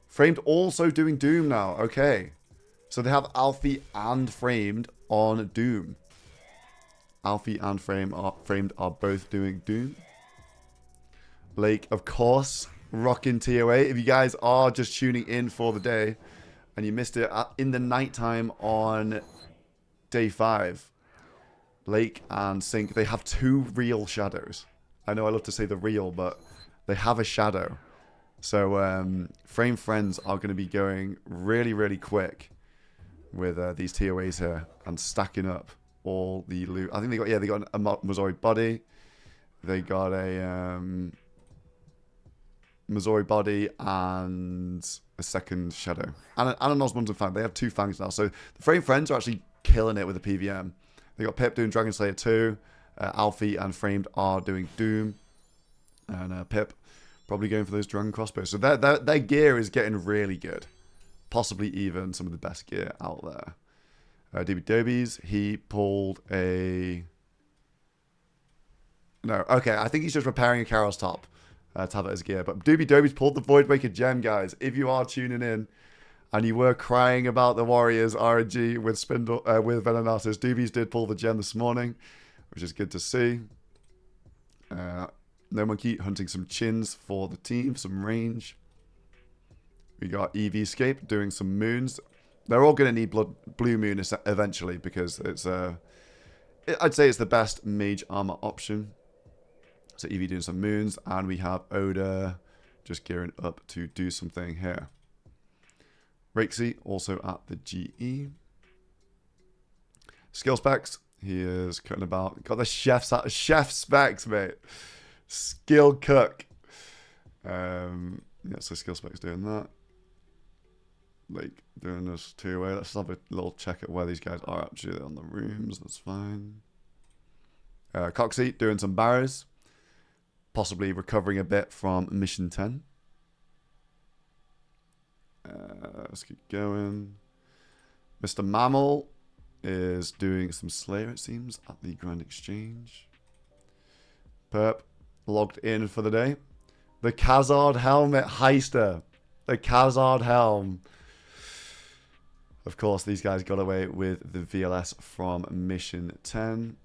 Framed also doing Doom now. Okay. So they have Alfie and Framed on Doom. Alfie and Framed are both doing Doom. Lake, of course, rocking TOA. If you guys are just tuning in for the day and you missed it in the nighttime on day 5, Lake and Sync, they have 2 real shadows. I know I love to say the real, but they have a shadow. So Frame Friends are going to be going really, really quick with these TOAs here and stacking up all the loot. I think they got a Missouri body. They got a Missouri body and a second shadow. And an Osmond Fang. They have 2 fangs now. So the Frame Friends are actually killing it with the PVM. They got Pip doing Dragon Slayer 2. Alfie and Framed are doing Doom. And Pip probably going for those Dragon Crossbows. So their gear is getting really good. Possibly even some of the best gear out there. DB Dobies, he pulled a... No, okay, I think he's just repairing a Carol's top to have it as gear. But Doobie Dobies pulled the Voidwaker gem, guys. If you are tuning in and you were crying about the Warriors RNG with with Venonators, Doobies did pull the gem this morning, which is good to see. No Monkey hunting some chins for the team, some range. We got EVscape doing some moons. They're all going to need Blue Moon eventually because it's I'd say it's the best mage armor option. So EV doing some moons, and we have Oda just gearing up to do something here. Rexy also at the GE. Skill specs, he is cutting about. Got the chef specs, mate. Skill cook. Yeah, so skill specs doing that. Like doing this 2-way. Let's have a little check at where these guys are actually on the rooms. That's fine. Coxie doing some barrows. Possibly recovering a bit from mission 10. Let's keep going. Mr. Mammal is doing some Slayer, it seems, at the Grand Exchange. Perp logged in for the day. The Khazard Helmet Heister. The Khazard Helm. Of course, these guys got away with the VLS from Mission 10.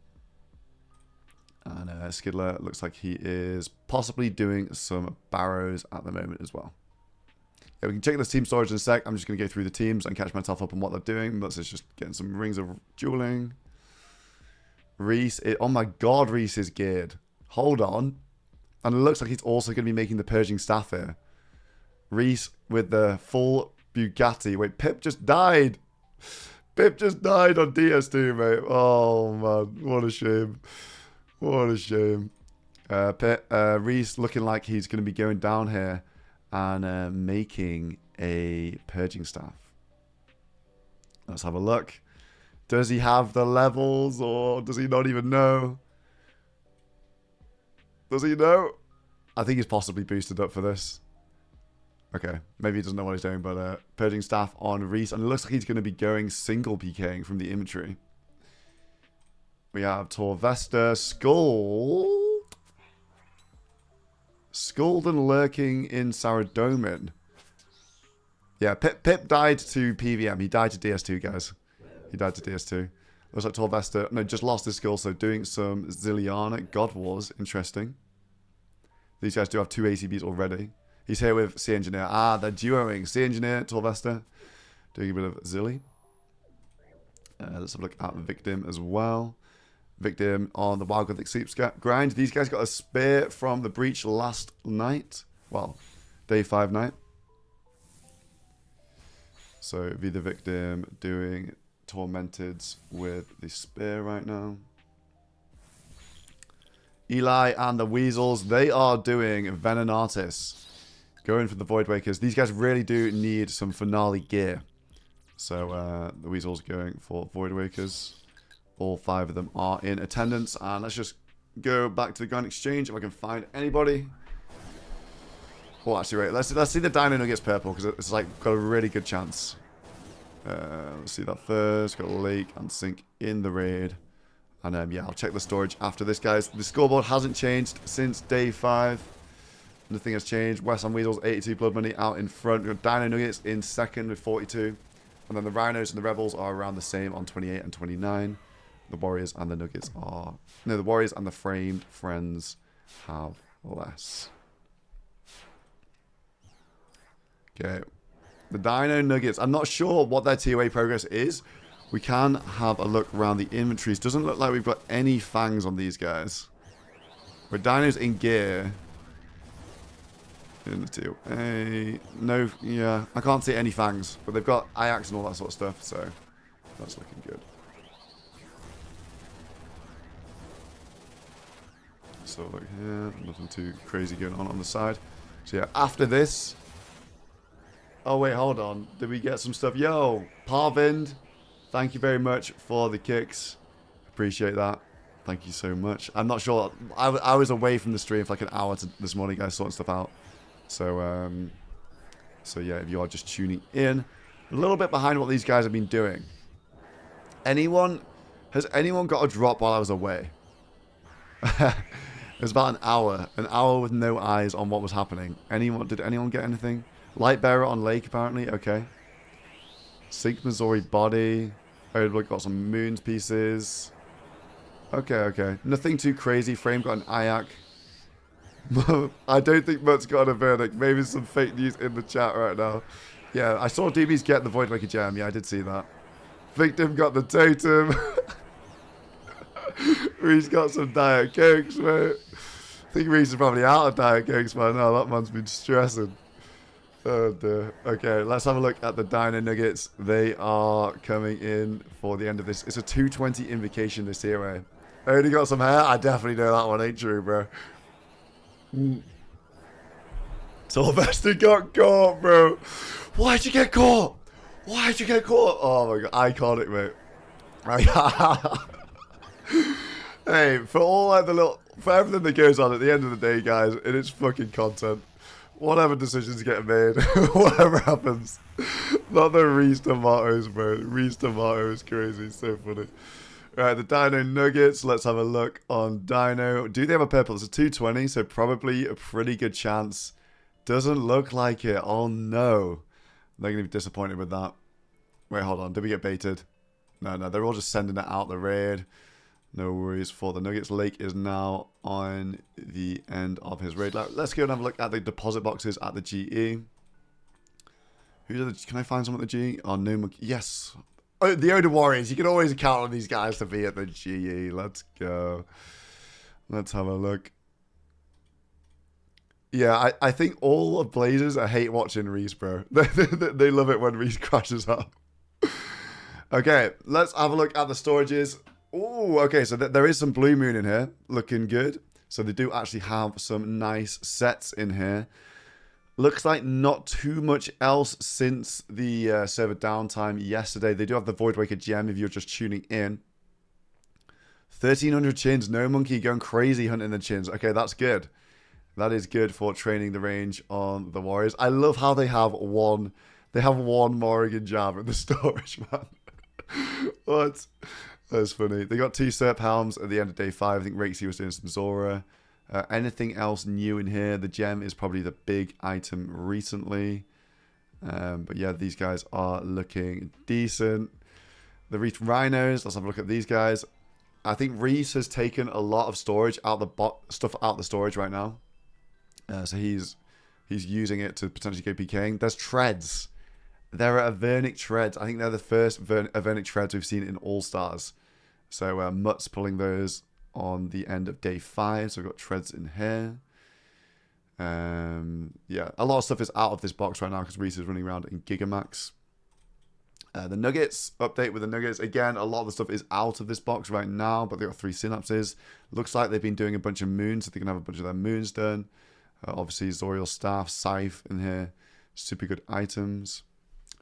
And Skidler looks like he is possibly doing some barrows at the moment as well. Yeah, we can check this team storage in a sec. I'm just going to go through the teams and catch myself up on what they're doing. That's just getting some rings of dueling. Reese, oh my god, Reese is geared. Hold on. And it looks like he's also going to be making the Purging Staff here. Reese with the full Bugatti. Wait, Pip just died. Pip just died on DS2, mate. Oh, man. What a shame. What a shame. Reese looking like he's going to be going down here and making a Purging Staff. Let's have a look. Does he have the levels or does he not even know? Does he know? I think he's possibly boosted up for this. Okay, maybe he doesn't know what he's doing, but Purging Staff on Reese. And it looks like he's going to be going single PKing from the inventory. We have Torvesta, Scald and lurking in Saradomin. Yeah, Pip died to PVM. He died to DS2, guys. He died to DS2. Looks like Torvesta, no, just lost his skill, so doing some Zilliana God Wars. Interesting. These guys do have 2 ACBs already. He's here with Sea Engineer. Ah, they're duoing. Sea Engineer, Torvesta, doing a bit of Zilly. Let's have a look at Victim as well. Victim on the Wild Gothic Sleep grind. These guys got a spear from the breach last night. Well, day 5 night. So, be the Victim doing Tormenteds with the spear right now. Eli and the Weasels, they are doing Venonators. Going for the Voidwakers. These guys really do need some finale gear. So, the Weasels going for Voidwakers. All 5 of them are in attendance. And let's just go back to the Grand Exchange if I can find anybody. Oh, actually, wait. Let's see the Dino Nuggets purple because it's like got a really good chance Let's see that first. Got Lake and Sink in the raid. And yeah, I'll check the storage after this, guys. The scoreboard hasn't changed since day 5. Nothing has changed. West Ham Weasels, 82 blood money out in front. We've got Dino Nuggets in second with 42. And then the Rhinos and the Rebels are around the same on 28 and 29. The Warriors and the Nuggets are... No, the Warriors and the Framed Friends have less. Okay. The Dino Nuggets. I'm not sure what their TOA progress is. We can have a look around the inventories. Doesn't look like we've got any fangs on these guys. But Dino's in gear. In the TOA. No, yeah. I can't see any fangs. But they've got Ajax and all that sort of stuff. So that's looking good. So look here. Nothing too crazy going on the side. So yeah, after this... Oh, wait, hold on. Did we get some stuff? Yo, Parvind, thank you very much for the kicks. Appreciate that. Thank you so much. I'm not sure. I was away from the stream for like an hour this morning, guys, sorting stuff out. So, so yeah, if you are just tuning in, a little bit behind what these guys have been doing. Has anyone got a drop while I was away? It was about an hour with no eyes on what was happening. Did anyone get anything? Light Bearer on Lake, apparently. Okay. Sink Missouri Body. Oh, got some Moons pieces. Okay, okay. Nothing too crazy. Frame got an Ayak. I don't think Mutt's got a verdict. Maybe some fake news in the chat right now. Yeah, I saw DBs get the Void Maker Gem. Yeah, I did see that. Victim got the Totem. Reese got some Diet Cokes, mate. I think Reese is probably out of Diet Cokes by now. That man's been stressing. Oh dear. Okay, let's have a look at the Dino Nuggets. They are coming in for the end of this. It's a 220 invocation this hero. I only got some hair. I definitely know that one ain't true, bro. Sylvester got caught, bro. Why'd you get caught? Why'd you get caught? Oh my god, iconic, mate. Hey, for all like for everything that goes on at the end of the day, guys, it is fucking content. Whatever decisions get made, whatever happens. Not the Reese Tomatoes, bro. Reese Tomato is crazy. So funny. Right, the Dino Nuggets. Let's have a look on Dino. Do they have a purple? It's a 220, so probably a pretty good chance. Doesn't look like it. Oh, no. They're going to be disappointed with that. Wait, hold on. Did we get baited? No, they're all just sending it out the raid. No worries for the Nuggets. Lake is now on the end of his raid. Let's go and have a look at the deposit boxes at the GE. Can I find someone at the GE? Oh, no. Yes. Oh, the Oda Warriors. You can always count on these guys to be at the GE. Let's go. Let's have a look. Yeah, I think all of Blazers I hate watching Reese, bro. They love it when Reese crashes up. Okay, let's have a look at the storages. Oh, okay, so there is some Blue Moon in here. Looking good. So they do actually have some nice sets in here. Looks like not too much else since the server downtime yesterday. They do have the Voidwaker gem if you're just tuning in. 1,300 chins. No monkey going crazy hunting the chins. Okay, that's good. That is good for training the range on the Warriors. I love how they have one Morrigan jab in the storage, man. What? That's funny. They got 2 Serp Helms at the end of day 5. I think Rakesy was doing some Zora. Anything else new in here? The gem is probably the big item recently. But yeah, these guys are looking decent. The Rhinos, let's have a look at these guys. I think Reese has taken a lot of storage out stuff out the storage right now. So he's using it to potentially go PKing. There's treads. There are Avernic treads. I think they're the first Avernic treads we've seen in All Stars. So Mutt's pulling those on the end of day 5. So we've got treads in here. Yeah, a lot of stuff is out of this box right now because Reese is running around in Gigamax. The Nuggets, update with the Nuggets. Again, a lot of the stuff is out of this box right now, but they've got 3 synapses. Looks like they've been doing a bunch of moons, so they can have a bunch of their moons done. Obviously, Zoriel Staff, Scythe in here. Super good items.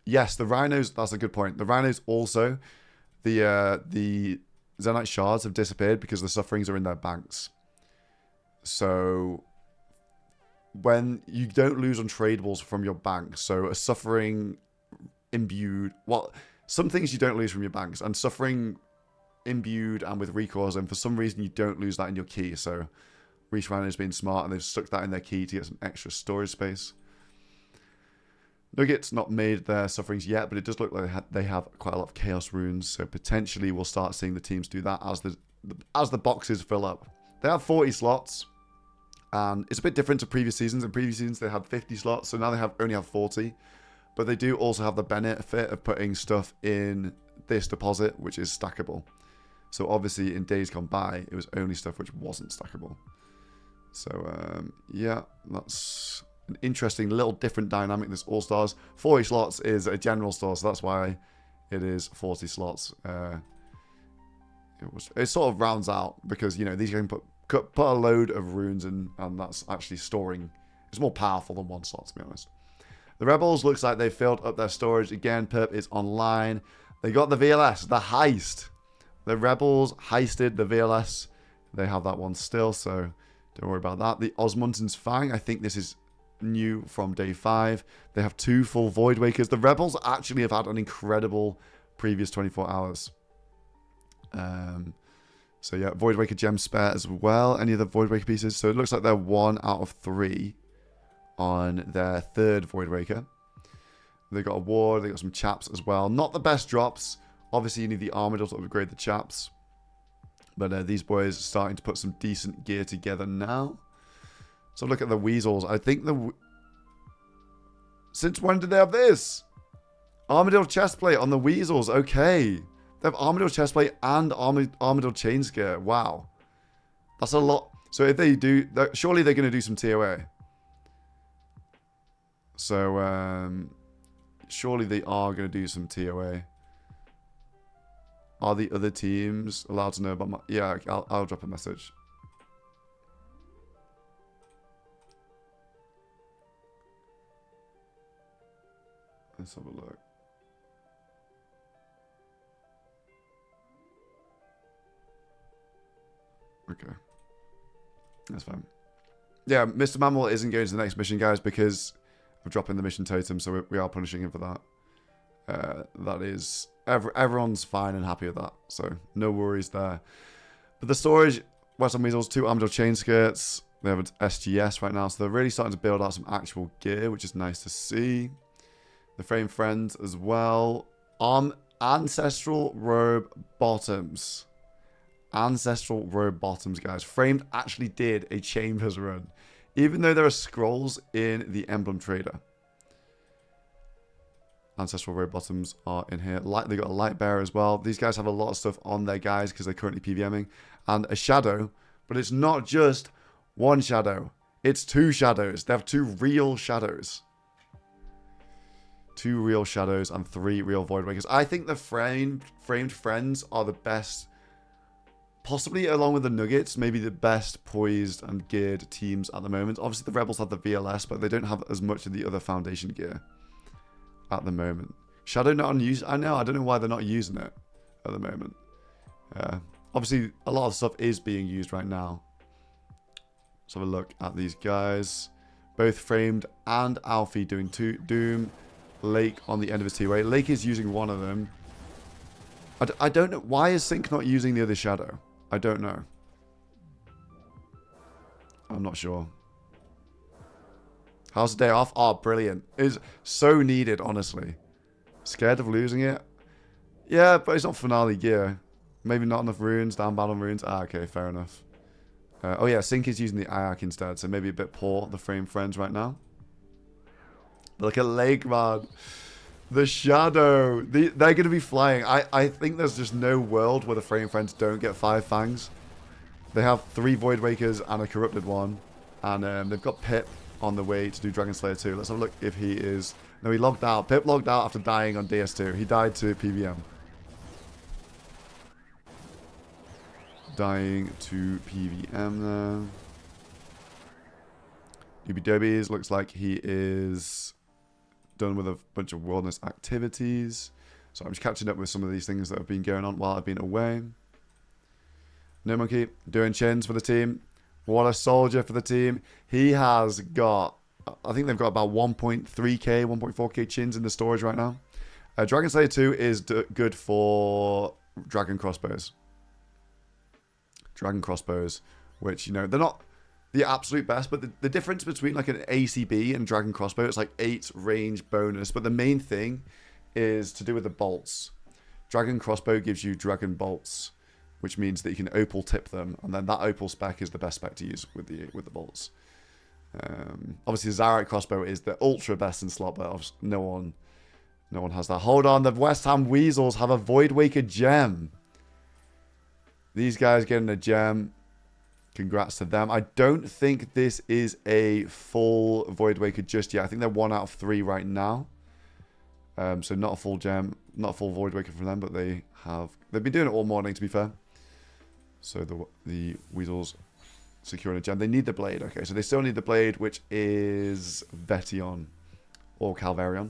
Yes, the Rhinos, that's a good point. The Rhinos also, the Zenite Shards have disappeared because the Sufferings are in their banks. So, when you don't lose untradables from your bank, so a Suffering imbued, well, some things you don't lose from your banks, and suffering imbued and with recourse, and for some reason you don't lose that in your key. So Reach Rhino has been smart, and they've stuck that in their key to get some extra storage space. Nugget's not made their sufferings yet, but it does look like they have quite a lot of chaos runes, so potentially we'll start seeing the teams do that as the boxes fill up. They have 40 slots, and it's a bit different to previous seasons. In previous seasons they had 50 slots, so now they only have 40. But they do also have the benefit of putting stuff in this deposit, which is stackable. So obviously in days gone by, it was only stuff which wasn't stackable. So yeah, that's an interesting little different dynamic, this All Stars. 40 slots is a general store, so that's why it is 40 slots. It sort of rounds out because, you know, these can put a load of runes in, and that's actually storing. It's more powerful than one slot, to be honest. The Rebels looks like they've filled up their storage again. Perp is online. They got the VLS, the heist. The Rebels heisted the VLS. They have that one still, so don't worry about that. The Osmundson's Fang, I think this is new from day 5. They have 2 full Void Wakers. The Rebels actually have had an incredible previous 24 hours. So yeah, Void Waker gem spare as well. Any other Void Waker pieces? So it looks like they're 1 out of 3 on their 3rd Void Waker. They got a ward. They got some chaps as well. Not the best drops. Obviously, you need the Armadillo to upgrade the chaps. But these boys are starting to put some decent gear together now. So look at the Weasels. I think since when did they have this? Armadillo chestplate on the Weasels. Okay. They have Armadillo chestplate and Armadillo chain scare. Wow. That's a lot. So if they do, surely they're going to do some TOA. So surely they are going to do some TOA. Are the other teams allowed to know about my... Yeah, I'll drop a message. Let's have a look. Okay. That's fine. Yeah, Mr. Mammal isn't going to the next mission, guys, because of dropping the mission totem, so we are punishing him for that. That is... Everyone's fine and happy with that, so no worries there. But the storage, Western Weasels, 2 Armadillo chain skirts. They have an SGS right now, so they're really starting to build out some actual gear, which is nice to see. The Frame Friends as well. Ancestral Robe Bottoms. Ancestral Robe Bottoms, guys. Framed actually did a Chambers run, even though there are scrolls in the Emblem Trader. Ancestral Robe Bottoms are in here. They got a Light Bearer as well. These guys have a lot of stuff on their guys because they're currently PVMing. And a Shadow, but it's not just one Shadow. It's 2 Shadows. They have 2 real Shadows. 2 real Shadows and 3 real Void Wakers. I think the framed Friends are the best, possibly along with the Nuggets, maybe the best poised and geared teams at the moment. Obviously the Rebels have the VLS, but they don't have as much of the other Foundation gear at the moment. Shadow not on use. I don't know why they're not using it at the moment. Obviously a lot of stuff is being used right now. Let's have a look at these guys. Both Framed and Alfie doing 2 Doom. Lake on the end of his T-Way. Lake is using one of them. I don't know. Why is Sync not using the other Shadow? I don't know. I'm not sure. How's the day off? Oh, brilliant. It's so needed, honestly. Scared of losing it? Yeah, but it's not finale gear. Maybe not enough runes, down battle runes. Ah, okay, fair enough. Oh yeah, Sync is using the Ayak instead, so maybe a bit poor, the Frame Friends right now. But look at Lake, man. The Shadow. They're going to be flying. I think there's just no world where the Frame Friends don't get 5 Fangs. They have 3 Void Wakers and a Corrupted one. And they've got Pip on the way to do Dragon Slayer 2. Let's have a look if he is... No, he logged out. Pip logged out after dying on DS2. He died to PVM. Dying to PVM there. UBWs looks like he is done with a bunch of wilderness activities. So I'm just catching up with some of these things that have been going on while I've been away. No Monkey doing chins for the team. What a soldier for the team. He has got, I think they've got about 1.3k, 1.4k chins in the storage right now. Dragon Slayer 2 is good for dragon crossbows. Dragon crossbows, which, you know, they're not the absolute best, but the difference between like an ACB and dragon crossbow, it's like 8 range bonus, but the main thing is to do with the bolts. Dragon crossbow gives you dragon bolts, which means that you can opal tip them, and then that opal spec is the best spec to use with the bolts. Obviously, the Zarite crossbow is the ultra best in slot, but no one has that. Hold on, the West Ham Weasels have a Void Waker gem. These guys getting a gem. Congrats to them. I don't think this is a full Void Waker just yet. I think they're 1 out of 3 right now. So not a full gem, not a full Void Waker from them, but they've been doing it all morning, to be fair. So the Weasels securing a gem. They need the blade. Okay, so they still need the blade, which is Vetion or Calvarion.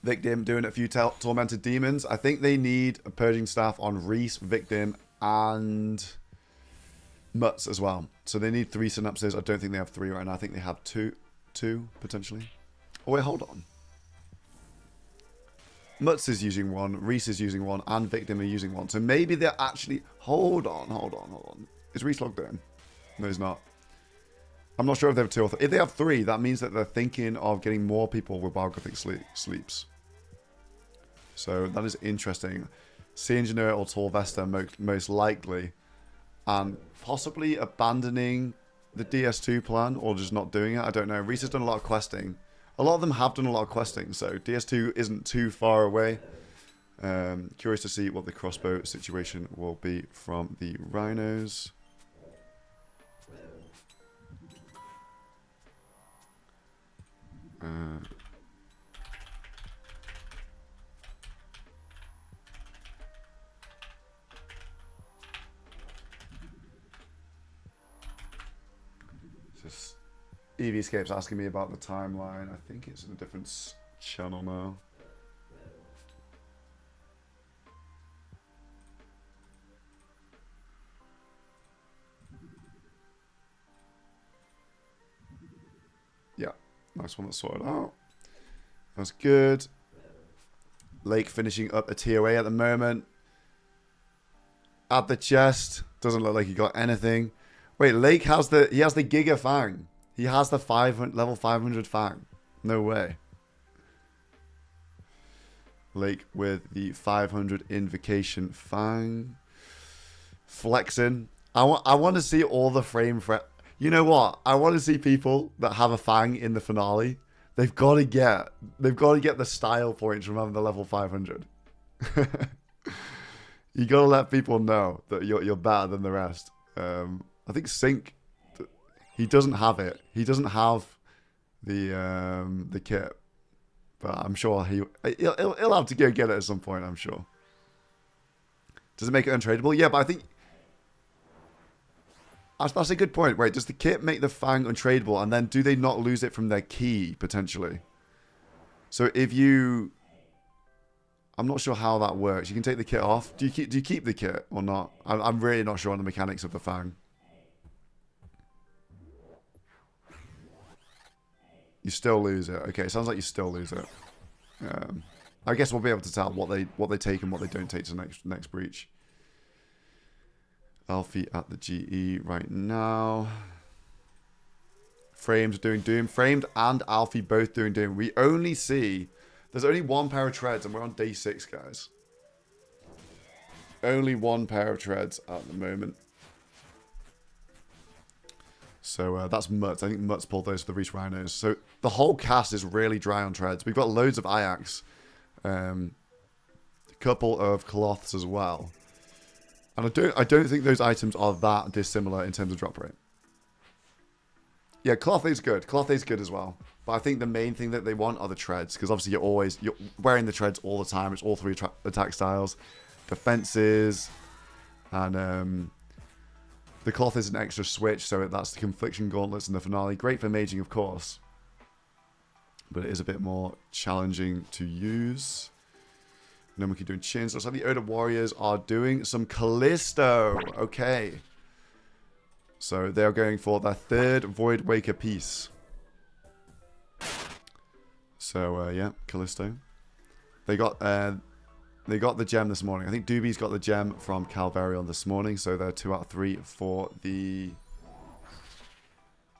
Victim doing a few Tormented Demons. I think they need a Purging Staff on Reese, Victim, and Mutz as well. So they need 3 synapses. I don't think they have 3 right now. I think they have two potentially. Oh wait, hold on. Mutz is using 1, Reese is using 1, and Victim are using 1. So maybe they're actually... Hold on. Is Reese logged in? No, he's not. I'm not sure if they have 2 or 3. If they have 3, that means that they're thinking of getting more people with Biographic Sleeps. So that is interesting. Sea Engineer or Torvesta most likely. And possibly abandoning the DS2 plan or just not doing it. I don't know. Reese has done a lot of questing. A lot of them have done a lot of questing. So DS2 isn't too far away. Curious to see what the crossbow situation will be from the Rhinos. Just EVscape's asking me about the timeline. I think it's in a different channel now. Yeah, nice one, that's sorted out. That's good. Lake finishing up a TOA at the moment. At the chest. Doesn't look like he got anything. Wait, Lake has the Giga Fang. He has the level 500 Fang. No way. Lake with the 500 Invocation Fang. Flexing. I want to see all the frame. You know what? I want to see people that have a Fang in the finale. They've got to get the style points from having the level 500. You got to let people know that you're better than the rest. I think Sync, he doesn't have it. He doesn't have the kit, but I'm sure he'll have to go get it at some point. I'm sure. Does it make it untradeable? Yeah, but I think that's a good point. Wait, does the kit make the Fang untradeable, and then do they not lose it from their key potentially? So if you, I'm not sure how that works. You can take the kit off. Do you keep the kit or not? I'm really not sure on the mechanics of the Fang. You still lose it. Okay, sounds like you still lose it. I guess we'll be able to tell what they take and what they don't take to the next breach. Alfie at the GE right now. Framed doing Doom. Framed and Alfie both doing Doom. We only see... There's only 1 pair of treads and we're on day 6, guys. Only 1 pair of treads at the moment. So that's Mutz. I think Mutz pulled those for the Reach Rhinos. So the whole cast is really dry on treads. We've got loads of Ajax. A couple of cloths as well. And I don't think those items are that dissimilar in terms of drop rate. Yeah, cloth is good. Cloth is good as well. But I think the main thing that they want are the treads. Because obviously you're wearing the treads all the time. It's all 3 attack styles. Defenses. And the cloth is an extra switch. So that's the Confliction Gauntlets in the finale. Great for maging, of course. But it is a bit more challenging to use. And then we keep doing chins. Looks like the Oda Warriors are doing some Callisto. Okay. So they're going for their 3rd Void Waker piece. So yeah, Callisto. They got the gem this morning. I think Doobie's got the gem from Calvarion this morning, so they're 2 out of 3 for the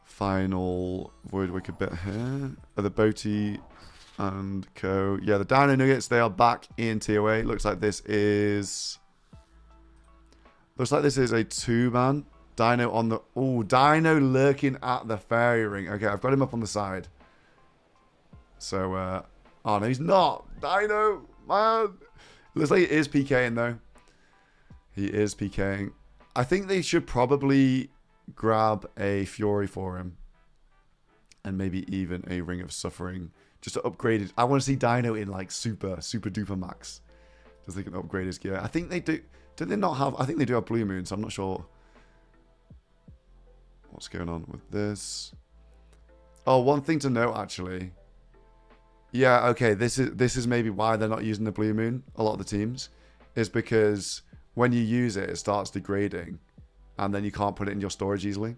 final Void Wicked bit here. The Boaty and Co. Yeah, the Dino Nuggets, they are back in TOA. Looks like this is a 2-man. Dino on the... Oh, Dino lurking at the fairy ring. Okay, I've got him up on the side. So, oh no, he's not. Dino, man. Looks like he is PKing though. He is PKing. I think they should probably grab a Fury for him. And maybe even a Ring of Suffering. Just to upgrade it. I want to see Dino in like super duper max. Just they can upgrade his gear. I think they do. Do they not have... I think they do have Blue Moon, so I'm not sure what's going on with this. Oh, one thing to note actually. Yeah, okay, this is maybe why they're not using the Blue Moon, a lot of the teams, is because when you use it, it starts degrading, and then you can't put it in your storage easily.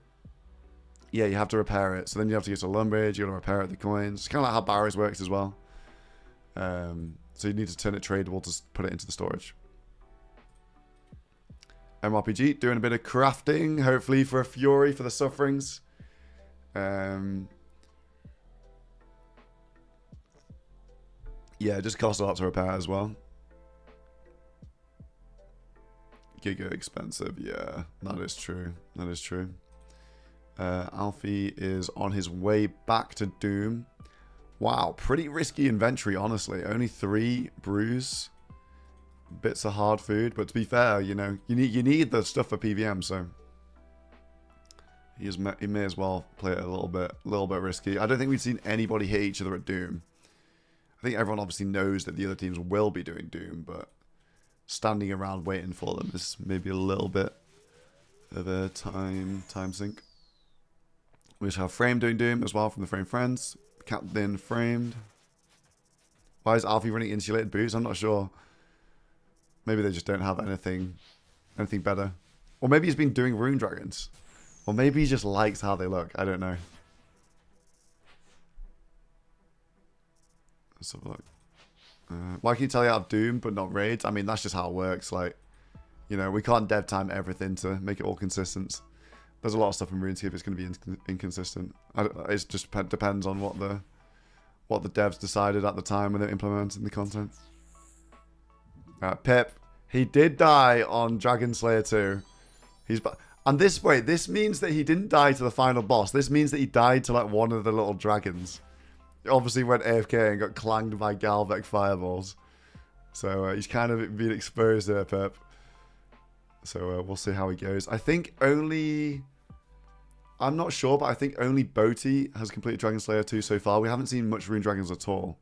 Yeah, you have to repair it, so then you have to get to Lumbridge, you got to repair it with the coins. It's kind of like how Barrows works as well. So you need to turn it tradable to put it into the storage. MRPG, doing a bit of crafting, hopefully for a Fury for the Sufferings. Yeah, it just costs a lot to repair as well. Giga expensive, yeah. That is true. That is true. Alfie is on his way back to Doom. Wow, pretty risky inventory, honestly. Only 3 brews. Bits of hard food. But to be fair, you know, you need the stuff for PVM, so... He may as well play it a little bit risky. I don't think we've seen anybody hit each other at Doom. I think everyone obviously knows that the other teams will be doing Doom, but standing around waiting for them is maybe a little bit of a time sink. We just have Frame doing Doom as well from the Frame Friends. Captain Framed. Why is Alfie running insulated boots? I'm not sure. Maybe they just don't have anything better. Or maybe he's been doing Rune Dragons. Or maybe he just likes how they look. I don't know. Let's have a look. Why can you tell you out of Doom but not raids? I mean, that's just how it works. Like, you know, we can't dev time everything to make it all consistent. There's a lot of stuff in RuneScape that's going to be inconsistent. It just depends on what the devs decided at the time when they're implementing the content. Pip, he did die on Dragon Slayer 2. And this means that he didn't die to the final boss. This means that he died to like one of the little dragons. He obviously went AFK and got clanged by Galvec fireballs. So he's kind of been exposed there, Pip. So we'll see how he goes. I think only... I'm not sure, but I think only Boaty has completed Dragon Slayer 2 so far. We haven't seen much Rune Dragons at all.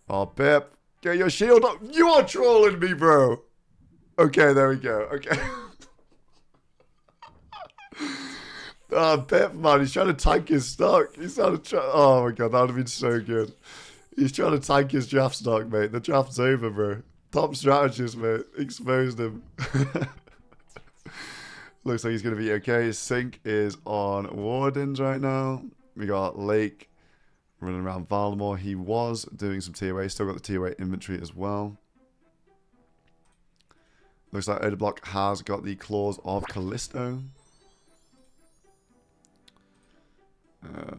Oh, Pip, get your shield up. You are trolling me, bro. Okay, there we go. Okay. Oh, Pip, man, he's trying to tank his stock. Oh, my God, that would have been so good. He's trying to tank his draft stock, mate. The draft's over, bro. Top strategist, mate. Exposed him. Looks like he's going to be okay. His sync is on Wardens right now. We got Lake running around Valamore. He was doing some TOA. Still got the TOA inventory as well. Looks like Odeblock has got the claws of Callisto.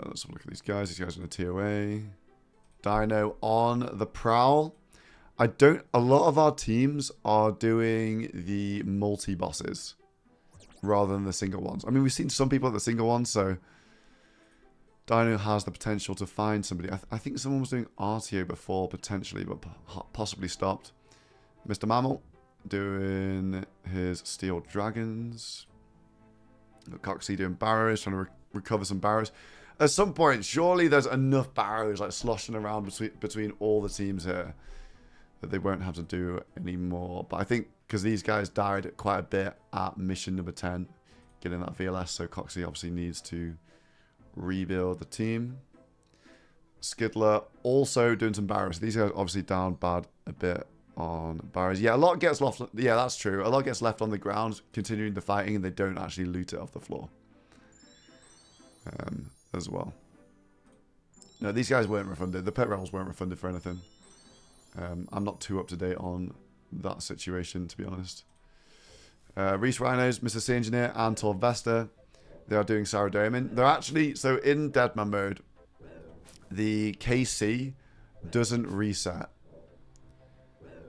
Let's have a look at these guys. These guys are in the TOA. Dino on the prowl. A lot of our teams are doing the multi-bosses rather than the single ones. I mean, we've seen some people at the single ones, so Dino has the potential to find somebody. I think someone was doing RTO before, potentially, but possibly stopped. Mr. Mammal doing his Steel Dragons. Got Coxie doing Barrows, trying to recover some Barrows. At some point, surely there's enough Barrows like sloshing around between all the teams here that they won't have to do anymore. But I think because these guys died quite a bit at mission number 10, getting that VLS, so Coxie obviously needs to rebuild the team. Skidler also doing some Barrows. These guys obviously down bad a bit on Barrows. Yeah, a lot gets left. Yeah, that's true. A lot gets left on the ground, continuing the fighting, and they don't actually loot it off the floor as well. No, these guys weren't refunded. The pet rentals weren't refunded for anything. I'm not too up to date on that situation, to be honest. Reese Rhinos, Mr. Sea Engineer, and Torvesta. They are doing Saradomin. They're actually, so in Deadman mode, the KC doesn't reset.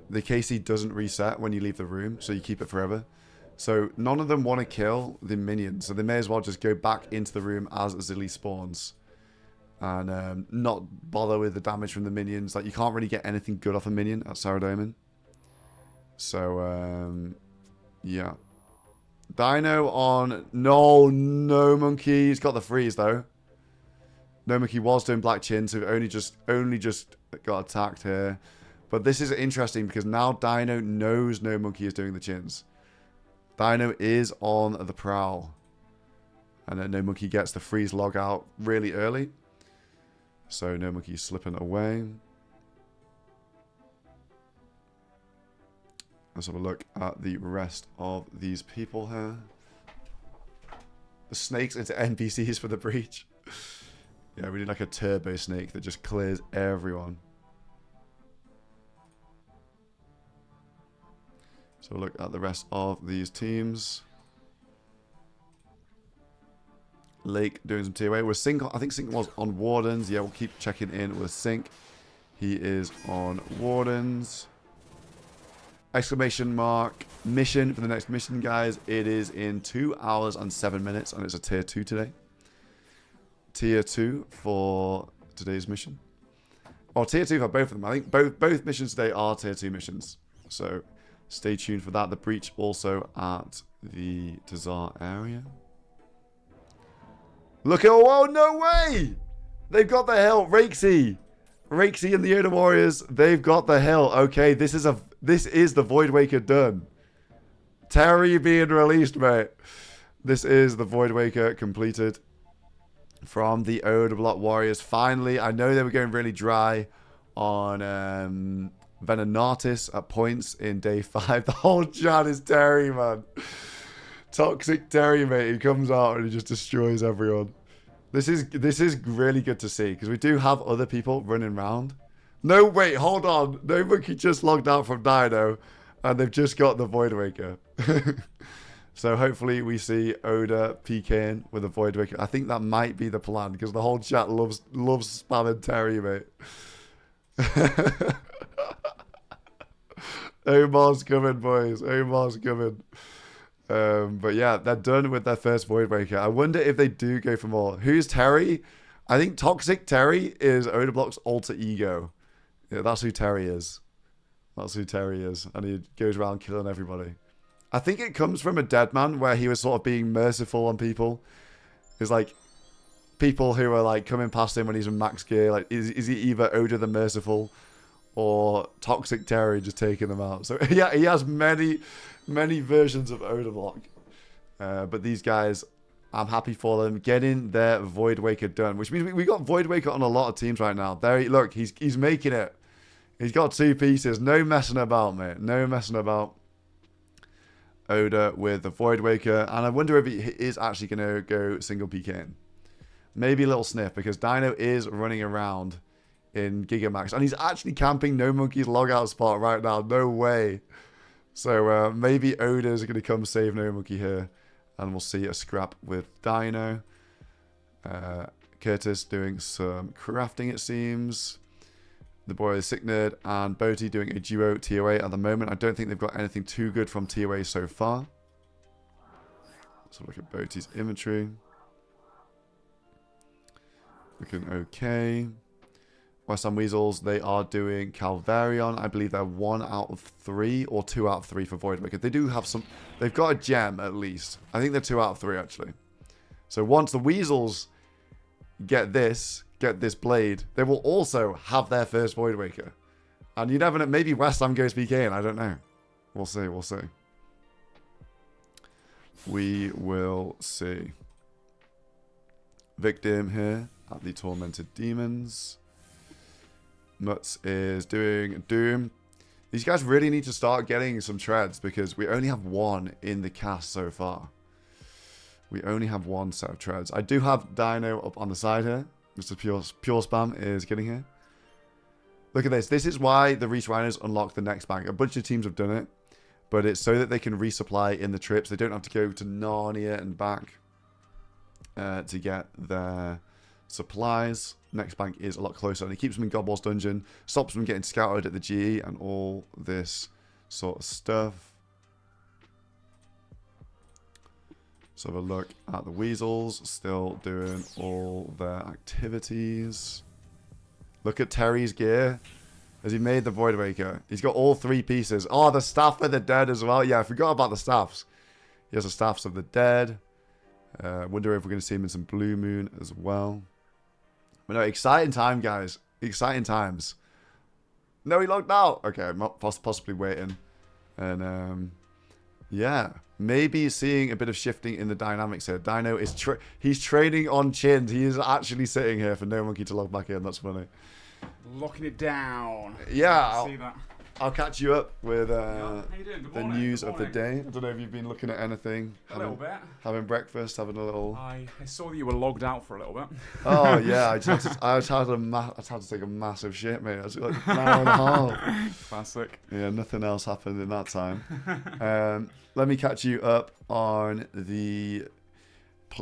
The KC doesn't reset when you leave the room, so you keep it forever. So none of them want to kill the minions, so they may as well just go back into the room as Zilly spawns. And not bother with the damage from the minions. Like, you can't really get anything good off a minion at Saradomin. So, yeah. Dino on... No Monkey. He's got the freeze, though. No Monkey was doing Black Chin, so only just got attacked here. But this is interesting because now Dino knows No Monkey is doing the chins. Dino is on the prowl. And then No Monkey gets the freeze log out really early. So No Monkey slipping away. Let's have a look at the rest of these people here. The snakes into NPCs for the breach. Yeah, we need like a turbo snake that just clears everyone. So look at the rest of these teams. Lake doing some TOA. With Sync, I think Sync was on Wardens. Yeah, we'll keep checking in with Sync. He is on Wardens. Exclamation mark. Mission for the next mission, guys. It is in 2 hours and 7 minutes, and it's a tier 2 today. Tier 2 for today's mission. Or tier 2 for both of them. I think both missions today are tier 2 missions. So stay tuned for that. The breach also at the Tazar area. Look at... Oh, no way! They've got the hill. Rakesy and the Yoda Warriors, they've got the hill. Okay, this is the Void Waker done. Terry being released, mate. This is the Void Waker completed from the Oda Block Warriors. Finally, I know they were going really dry on Venenatis at points in day 5. The whole chat is Terry, man. Toxic Terry, mate. He comes out and he just destroys everyone. This is really good to see because we do have other people running around. No, wait, hold on. No Monkey just logged out from Dino and they've just got the Void Waker. So hopefully we see Oda PKing with a Void Waker. I think that might be the plan because the whole chat loves spamming Terry, mate. Omar's coming, boys. Omar's coming. But yeah, they're done with their first Void Waker. I wonder if they do go for more. Who's Terry? I think Toxic Terry is Oda Block's alter ego. Yeah, that's who Terry is. That's who Terry is. And he goes around killing everybody. I think it comes from a Deadman where he was sort of being merciful on people. It's like people who are like coming past him when he's in max gear. Like, is he either Oda the Merciful or Toxic Terry just taking them out? So yeah, he has many versions of Oda Block. But these guys, I'm happy for them getting their Void Waker done, which means we got Void Waker on a lot of teams right now. There, look, he's making it. He's got 2 pieces. No messing about, mate. No messing about. Oda with the Void Waker, and I wonder if he is actually going to go single PKing. Maybe a little sniff, because Dino is running around in Gigamax, and he's actually camping No Monkey's logout spot right now. No way. So maybe Oda's going to come save No Monkey here, and we'll see a scrap with Dino. Curtis doing some crafting, it seems. The boys Sick Nerd and Boaty doing a duo TOA at the moment. I don't think they've got anything too good from TOA so far. Let's look at Boaty's inventory. Looking okay. West Ham Weasels, they are doing Calvarion. I believe they're 1 out of 3 or 2 out of 3 for Void Waker. They do have some... They've got a gem at least. I think they're 2 out of 3 actually. So once the Weasels get this blade, they will also have their first Void Waker. And you never know, maybe West Ham goes PKing, I don't know. We'll see, we'll see. We will see. Victim here at the Tormented Demons. Mutz is doing Doom. These guys really need to start getting some treads because we only have 1 in the cast so far. We only have 1 set of treads. I do have Dino up on the side here. Mr. PureSpam is getting here. Look at this. This is why the Reese Rhinos unlock the next bank. A bunch of teams have done it, but it's so that they can resupply in the trips. They don't have to go to Narnia and back to get their supplies. Next bank is a lot closer, and it keeps them in Godwall's dungeon, stops them getting scouted at the GE, and all this sort of stuff. Let's have a look at the Weasels, still doing all their activities. Look at Terry's gear. Has he made the Void Waker? He's got all 3 pieces. Oh, the Staff of the Dead as well. Yeah, I forgot about the staffs. He has the Staffs of the Dead. Wonder if we're going to see him in some Blue Moon as well. But no, exciting time, guys. Exciting times. No, he logged out. Okay, I'm possibly waiting. And, yeah. Maybe seeing a bit of shifting in the dynamics here. Dino is he's trading on chins. He is actually sitting here for No Monkey to log back in. That's funny. Locking it down. Yeah, See that. I'll catch you up with How you doing? Good the morning. news Good of the morning. day. I don't know if you've been looking at anything. A little bit. Having breakfast, having a little... I saw that you were logged out for a little bit. Oh, yeah. I had to take a massive shit, mate. I was like an hour and a half. Classic. Yeah, nothing else happened in that time. Let me catch you up on the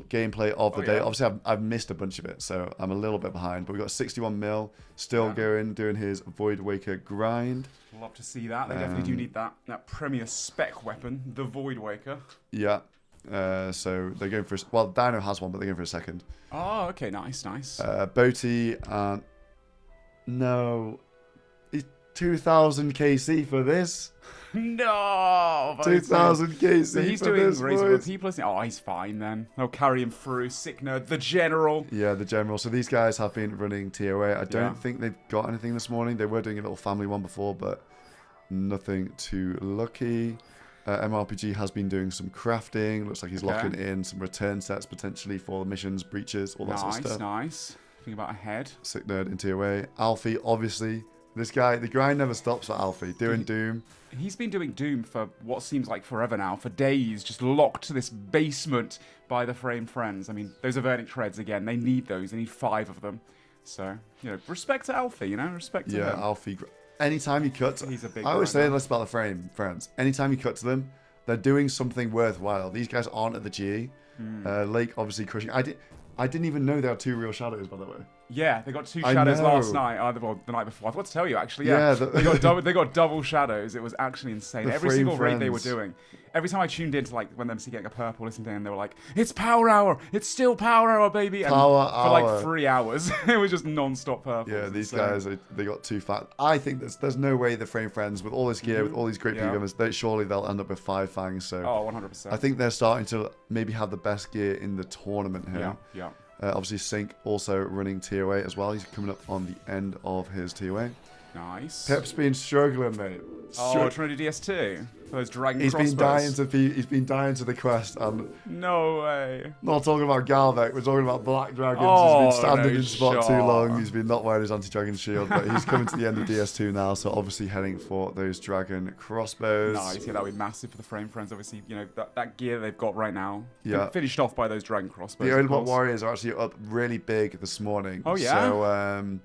gameplay of the day. Yeah. Obviously, I've missed a bunch of it, so I'm a little bit behind. But we've got 61 mil still going, doing his Void Waker grind. Love to see that. They definitely do need that premier spec weapon, the Void Waker. Yeah. So they're going for... Well, Dino has one, but they're going for a second. Oh, okay. Nice, nice. Boaty and... No. He's 2,000 KC for this. No! 2,000 KC So he's for doing this, reasonable. boys. People listening. Oh, he's fine then. They'll carry him through. Sick Nerd, the General. Yeah, the General. So these guys have been running TOA. I don't think they've got anything this morning. They were doing a little family one before, but nothing too lucky. MRPG has been doing some crafting. Looks like he's locking in some return sets potentially for missions, breaches, all that sort of stuff. Nice. Think about ahead. Sick Nerd in TOA. Alfie, obviously. This guy, the grind never stops for Alfie. Doing Doom. He's been doing Doom for what seems like forever now, for days, just locked to this basement by the Frame Friends. I mean, those Avernic Treads, again, they need those. They need 5 of them. So, you know, respect to Alfie, you know, respect to him. Yeah, Alfie. Anytime you cut... He's a big I always say grinder. this about the Frame Friends. Anytime you cut to them, they're doing something worthwhile. These guys aren't at the GE. Lake, obviously, crushing. I didn't even know there are 2 real shadows, by the way. Yeah, they got 2 I shadows know. last night. Well, the night before. I forgot to tell you, actually. Yeah, they got double shadows. It was actually insane. The Every Frame single raid they were Friends. doing. Every time I tuned in to, like, when them see getting a purple, listening to them, they were like, it's Power Hour! It's still Power Hour, baby! And Power for like Hour. 3 hours, it was just non-stop purple. Yeah, these guys, they got too fat. I think there's no way the Frame Friends, with all this gear, with all these great gunners, surely they'll end up with 5 fangs. So Oh, 100%. I think they're starting to maybe have the best gear in the tournament here. Yeah. Obviously, Sync also running TOA as well. He's coming up on the end of his TOA. Nice. Pep's been struggling, mate. Oh, trying to do DS2 for those dragon He's crossbows. he's been dying to the quest, and No way. not talking about Galvek, we're talking about Black Dragons. Oh, He's been standing no in spot too shot. long. He's been not wearing his anti-dragon shield, but he's coming to the end of DS2 now, so obviously heading for those dragon crossbows. Nice, yeah, that would be massive for the Frame Friends. Obviously, you know, that gear they've got right now. Yeah. Finished off by those dragon crossbows. The of Odinbot course. Warriors are actually up really big this morning. Oh, yeah? So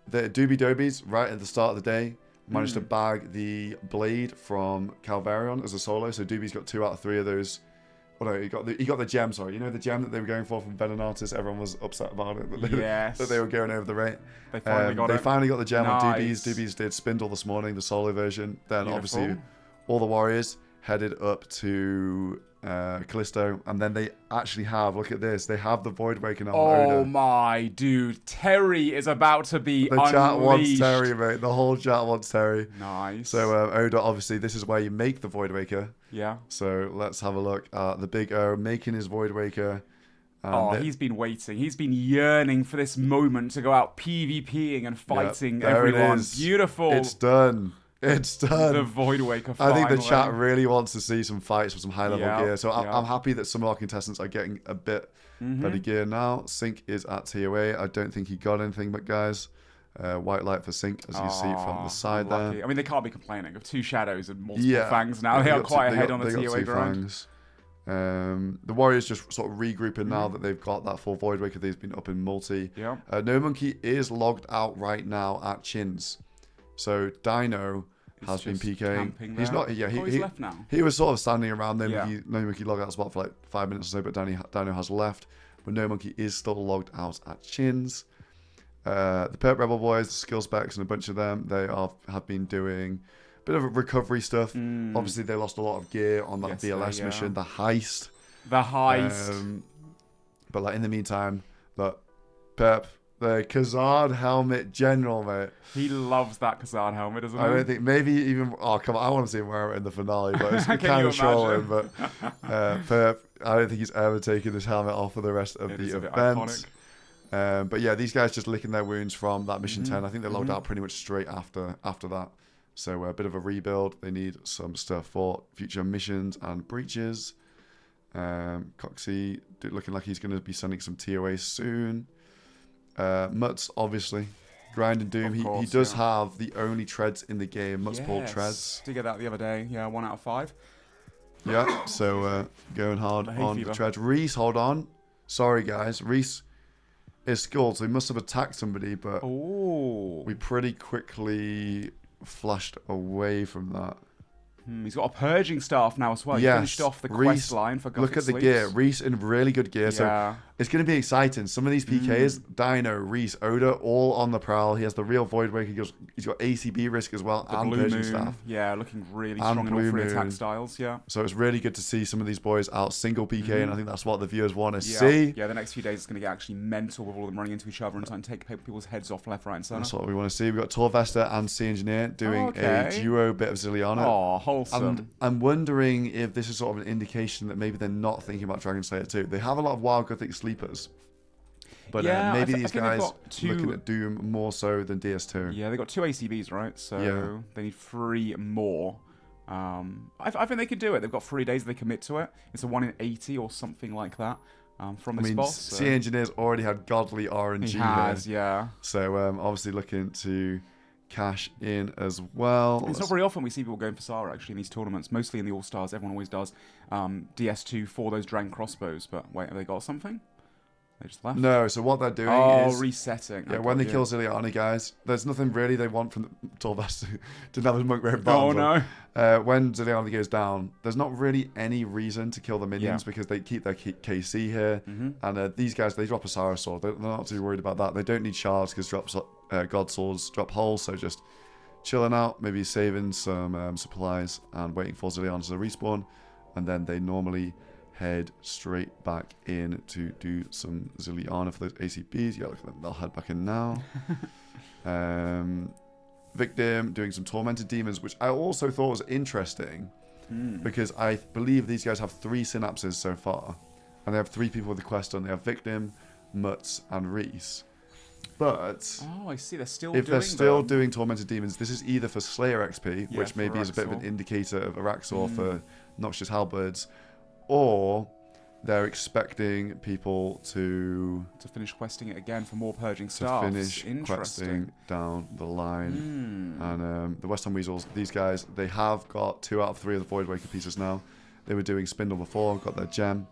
the Doobie Dobies, right at the start of the day, managed to bag the blade from Calvarion as a solo. So Doobie's got 2 out of 3 of those. Well, no, he got the gem. Sorry, you know the gem that they were going for from Venonartis. Everyone was upset about it. That they were going over the rate. They finally got it. They finally got the gem on Nice. Doobies. Doobies did Spindle this morning, the solo version. Then Beautiful. obviously all the warriors headed up to Callisto, and then they actually have, look at this, they have the Void Waking on Oh Oda. my dude, Terry is about to be The chat wants unleashed. Terry, mate. The whole chat wants Terry. Nice. So Oda, obviously, this is where you make the Void Waker. Yeah. So let's have a look at the big O making his Void Waker. Oh, he's been waiting. He's been yearning for this moment to go out PvPing and fighting there it everyone. is. Beautiful. It's done. It's done. The Void Waker I think the finally. chat really wants to see some fights with some high-level Yeah, gear. So yeah. I'm happy that some of our contestants are getting a bit better gear now. Sync is at TOA. I don't think he got anything, but guys, white light for Sync, as you see from the side unlucky. there. I mean, they can't be complaining of 2 shadows and multiple fangs now. They are quite ahead on the TOA grind. The Warriors just sort of regrouping now that they've got that full Void Waker. They've been up in multi. Yeah. No Monkey is logged out right now at Chins. So Dino has been PKing. He's not. Yeah, he's left now. He was sort of standing around there. Yeah. No Monkey logged out spot for like 5 minutes or so, but Dino has left. But No Monkey is still logged out at Chins. The Perp Rebel Boys, the Skill Specs, and a bunch of them, they have been doing a bit of recovery stuff. Obviously, they lost a lot of gear on that BLS mission, the heist. The heist. But like in the meantime, look, Perp, the Khazad helmet general, mate. He loves that Khazad helmet, doesn't he? I don't think, maybe even, oh, come on, I want to see him wear it in the finale, but it's Can kind you of trolling. imagine? But Perp, I don't think he's ever taken this helmet off for the rest of the event. But yeah, these guys just licking their wounds from that mission 10. I think they logged out pretty much straight after that. So a bit of a rebuild. They need some stuff for future missions and breaches. Coxie looking like he's going to be sending some TOAs soon. Mutz, obviously. Grind and Doom. He does have the only treads in the game. Mutz pulled treads. Did get that the other day. Yeah, 1 out of 5. Yeah, so going hard on the treads. Reese, hold on. Sorry, guys. Reese is skulled, so he must have attacked somebody, but we pretty quickly flashed away from that. He's got a purging staff now as well. He finished off the quest line for Look at the gear. Reese in really good gear. So it's going to be exciting. Some of these PKs, Dino, Reese, Oda, all on the prowl. He has the real Void Waker. He's got ACB risk as well, and purging staff. Yeah, looking really strong in all 3 attack styles. Yeah. So it's really good to see some of these boys out single PK, and I think that's what the viewers want to see. Yeah, the next few days is going to get actually mental with all of them running into each other and trying to take people's heads off left, right, and center. That's what we want to see. We've got Torvesta and Sea Engineer doing a duo bit of Zilliana. Oh, wholesome. And I'm wondering if this is sort of an indication that maybe they're not thinking about Dragon Slayer 2. They have a lot of Wild Gothic sleepers. But maybe these guys looking at Doom more so than DS2. Yeah, they got 2 ACBs, right? So they need 3 more. I think they can do it. They've got 3 days they commit to it. It's a 1 in 80 or something like that from this boss. So. Sea Engineer's already had godly RNG He has, here. yeah. So obviously looking to cash in as well. It's not very often we see people going for Sara actually in these tournaments. Mostly in the All Stars, everyone always does DS2 for those Dragon crossbows. But wait, have they got something? They just left. No, so what they're doing is resetting. Yeah, when they kill Ziliani, guys, there's nothing really they want from Torvast. Didn't have his monk rave bombs. Oh no. When Ziliani goes down, there's not really any reason to kill the minions because they keep their KC here, and these guys they drop a Sara sword. They're not too worried about that. They don't need shards because God swords drop holes. So just chilling out, maybe saving some supplies and waiting for Ziliani to respawn, and then they normally head straight back in to do some Zilliana for those ACBs. Yeah, look at them. They'll head back in now. Victim doing some Tormented Demons, which I also thought was interesting because I believe these guys have 3 synapses so far. And they have 3 people with the quest on. They have Victim, Mutz, and Reese. But I see. If they're still doing Tormented Demons, this is either for Slayer XP, which maybe is a bit of an indicator of Araxor for Noxious Halberds, or they're expecting people to finish questing it again for more purging staff. To finish questing down the line. And the West Ham Weasels, these guys, they have got 2 out of 3 of the Void Waker pieces now. They were doing Spindle before, got their gem,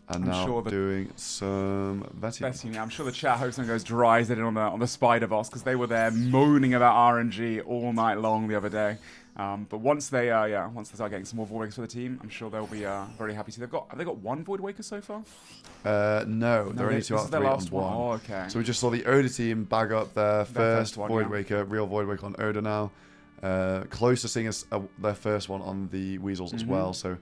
and now doing some Vetium. I'm sure the chat host goes dry as they did on the Spider Boss because they were there moaning about RNG all night long the other day. But once they start getting some more Void Wakers for the team, I'm sure they'll be very happy to. Have they got 1 Void Waker so far? No, they're only 2 out of 3 on 1. Oh, okay. So we just saw the Oda team bag up their first Void Waker, real Void Waker on Oda now. Close to seeing their first one on the Weasels as well. So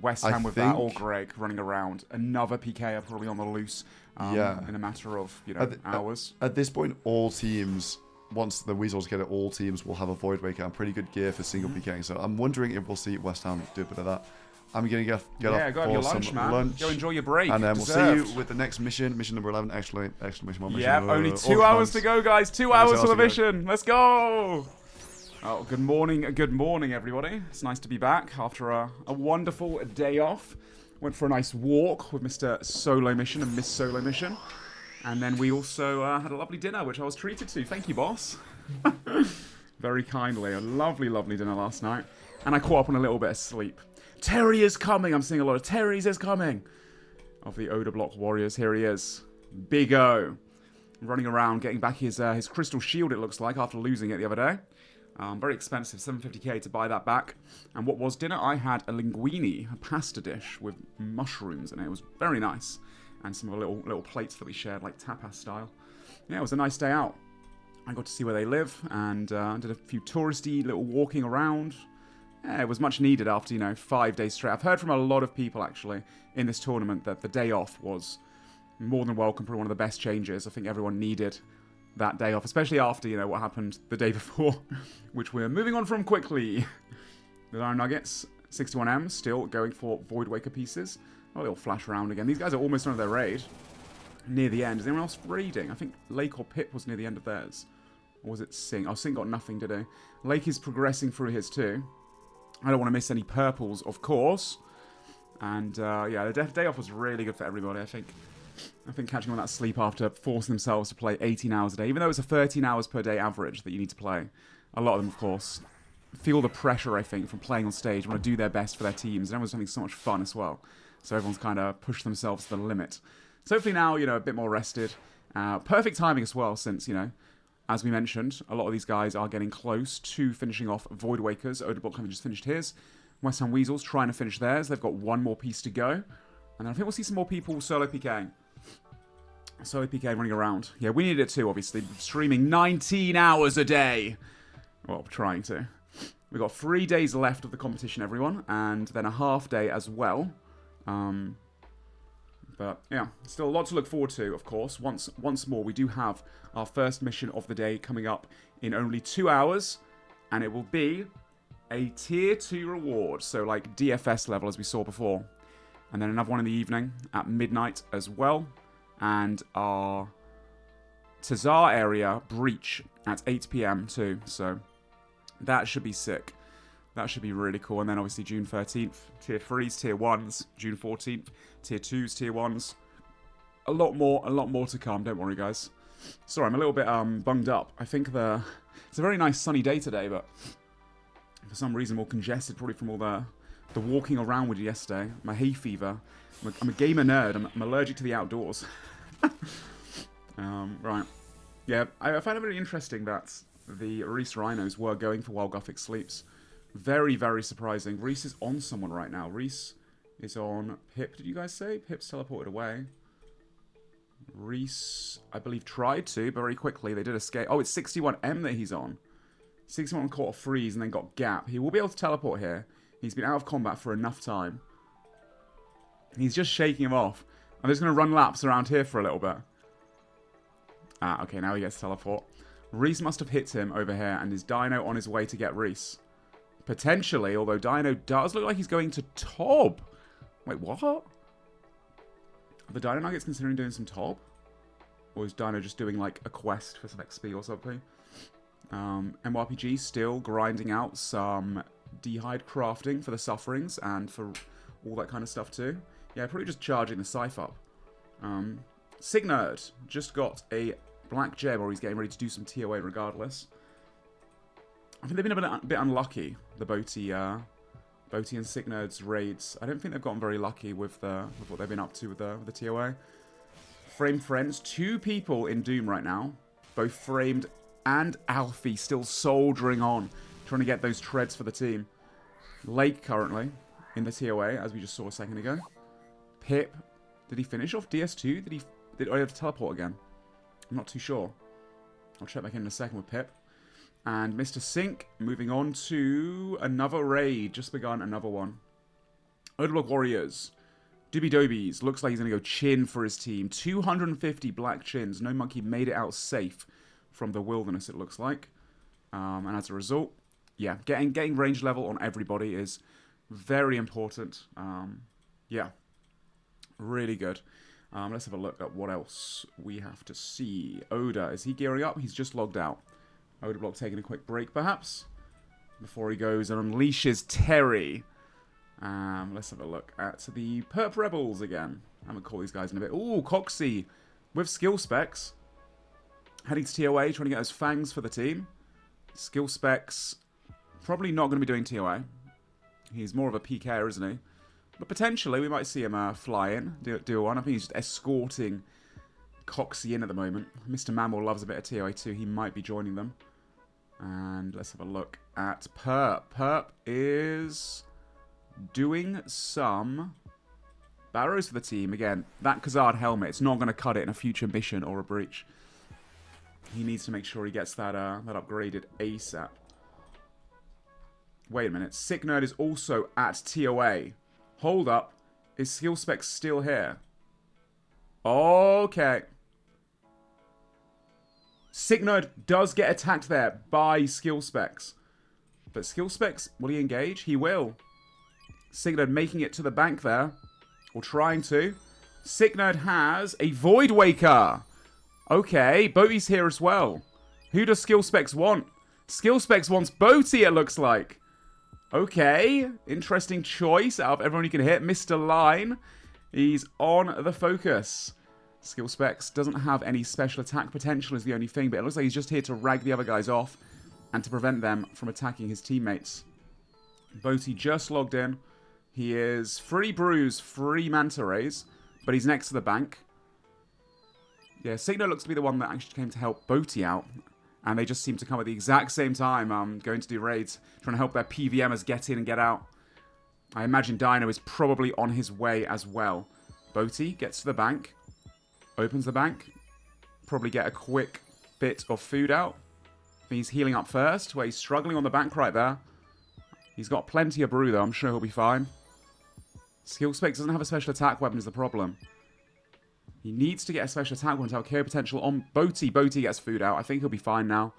West Ham with that, or Greg running around. Another PKer probably on the loose in a matter of hours. At this point, all teams, once the Weasels get it, all teams will have a Void Waker and pretty good gear for single PKing. So I'm wondering if we'll see West Ham do a bit of that. I'm going to get off go have your lunch, man. Lunch. Go enjoy your break. And then we'll see you with the next mission, mission number 11, exclamation mark. Yeah, only 2 hours to go, guys. 2 hours for the mission. Let's go. Oh, good morning, everybody. It's nice to be back after a wonderful day off. Went for a nice walk with Mr. SoloMission and Miss SoloMission. And then we also had a lovely dinner, which I was treated to. Thank you, boss. Very kindly. A lovely, lovely dinner last night. And I caught up on a little bit of sleep. Terry is coming. I'm seeing a lot of Terry's is coming. Of the Oda Block Warriors. Here he is. Big O. Running around, getting back his crystal shield, it looks like, after losing it the other day. Very expensive, 750k to buy that back. And what was dinner? I had a linguine, a pasta dish with mushrooms in it. It was very nice. And some little plates that we shared, like tapas style. Yeah, it was a nice day out. I got to see where they live and did a few touristy little walking around. Yeah, it was much needed after, 5 days straight. I've heard from a lot of people, actually, in this tournament that the day off was more than welcome, probably one of the best changes. I think everyone needed that day off, especially after, what happened the day before, which we're moving on from quickly. The Iron Nuggets, 61M, still going for Void Waker pieces. Oh, they'll flash around again. These guys are almost on their raid. Near the end. Is anyone else raiding? I think Lake or Pip was near the end of theirs. Or was it Sing? Oh, Sing got nothing, did he? Lake is progressing through his too. I don't want to miss any purples, of course. And, yeah, the day off was really good for everybody, I think. I think catching on that sleep after forcing themselves to play 18 hours a day, even though it's a 13 hours per day average that you need to play. A lot of them, of course, feel the pressure, I think, from playing on stage, want to do their best for their teams, and everyone's having so much fun as well. So everyone's kind of pushed themselves to the limit. So hopefully now, a bit more rested. Perfect timing as well, since, as we mentioned, a lot of these guys are getting close to finishing off Void Wakers. Odablock having just finished his. West Ham Weasels trying to finish theirs. They've got one more piece to go. And then I think we'll see some more people solo PKing. Solo PK running around. Yeah, we needed it too, obviously. Streaming 19 hours a day. Well, trying to. We've got 3 days left of the competition, everyone. And then a half day as well. But yeah, still a lot to look forward to, of course. Once more, we do have our first mission of the day coming up in only 2 hours. And it will be a tier 2 reward. So like DFS level, as we saw before. And then another one in the evening at midnight as well. And our Tazar area breach at 8 PM too. So that should be sick. That should be really cool. And then obviously June 13th, tier 3s, tier 1s. June 14th, tier 2s, tier 1s. A lot more to come. Don't worry, guys. Sorry, I'm a little bit bunged up. I think it's a very nice sunny day today, but for some reason more congested, probably from all the walking around we did yesterday. My hay fever. I'm a gamer nerd. I'm allergic to the outdoors. Right. Yeah, I found it really interesting that the Reese Rhinos were going for Wild Gothic Sleeps. Very, very surprising. Reese is on someone right now. Reese is on Pip, did you guys say? Pip's teleported away. Reese, I believe, tried to, but very quickly they did escape. Oh, it's 61M that he's on. 61 caught a freeze and then got gap. He will be able to teleport here. He's been out of combat for enough time. He's just shaking him off. I'm just going to run laps around here for a little bit. Ah, okay, now he gets teleport. Reese must have hit him over here, and is Dino on his way to get Reese? Potentially, although Dino does look like he's going to Tob. Wait, what? Are the Dino Nuggets considering doing some Tob? Or is Dino just doing, like, a quest for some XP or something? MRPG still grinding out some D'hide crafting for the Sufferings and for all that kind of stuff too. Yeah, probably just charging the Scythe up. Signerd just got a black gem, or he's getting ready to do some TOA regardless. I think they've been a bit unlucky, the Boaty and Signerd's raids. I don't think they've gotten very lucky with what they've been up to with the TOA. Frame Friends, 2 people in Doom right now. Both Framed and Alfie still soldiering on, trying to get those treads for the team. Lake currently in the TOA, as we just saw a second ago. Pip, did he finish off DS2? Did I have to teleport again? I'm not too sure. I'll check back in a second with Pip. And Mr. Sink moving on to another raid. Just begun another one. Odablock Warriors. Doobie Dobies. Looks like he's going to go Chin for his team. 250 black chins. No Monkey made it out safe from the wilderness, it looks like. And as a result, yeah, getting range level on everybody is very important. Yeah, really good. Let's have a look at what else we have to see. Oda, is he gearing up? He's just logged out. Odablock taking a quick break, perhaps, before he goes and unleashes Terry. Let's have a look at the Perp Rebels again. I'm going to call these guys in a bit. Ooh, Coxie with skill specs. Heading to TOA, trying to get those fangs for the team. Skill specs, probably not going to be doing TOA. He's more of a PKer, isn't he? But potentially, we might see him fly in, do one. I think he's just escorting Coxie in at the moment. Mr. Mammal loves a bit of TOA too. He might be joining them. And let's have a look at Perp. Perp is doing some barrows for the team. Again, that Khazard helmet, it's not going to cut it in a future mission or a breach. He needs to make sure he gets that that upgraded ASAP. Wait a minute. Sick Nerd is also at TOA. Hold up. Is Skill Spec still here? Okay. Sick Nerd does get attacked there by Skill Specs. But Skill Specs, will he engage? He will. Sick Nerd making it to the bank there. Or trying to. Sick Nerd has a Void Waker. Okay, Boaty's here as well. Who does Skill Specs want? Skill Specs wants Boaty, it looks like. Okay, interesting choice out of everyone you can hit. Mr. Line, he's on the focus. Skill Specs doesn't have any special attack potential is the only thing, but it looks like he's just here to rag the other guys off and to prevent them from attacking his teammates. Boaty just logged in. He is free Bruise, free Manta Rays, but he's next to the bank. Yeah, Signo looks to be the one that actually came to help Boaty out. And they just seem to come at the exact same time, going to do raids, trying to help their PVMers get in and get out. I imagine Dino is probably on his way as well. Boaty gets to the bank, opens the bank, probably get a quick bit of food out. He's healing up first, where he's struggling on the bank right there. He's got plenty of brew though, I'm sure he'll be fine. Skill Specs doesn't have a special attack weapon is the problem. He needs to get a special attack weapon to have KO potential on Boaty. Boaty gets food out. I think he'll be fine now.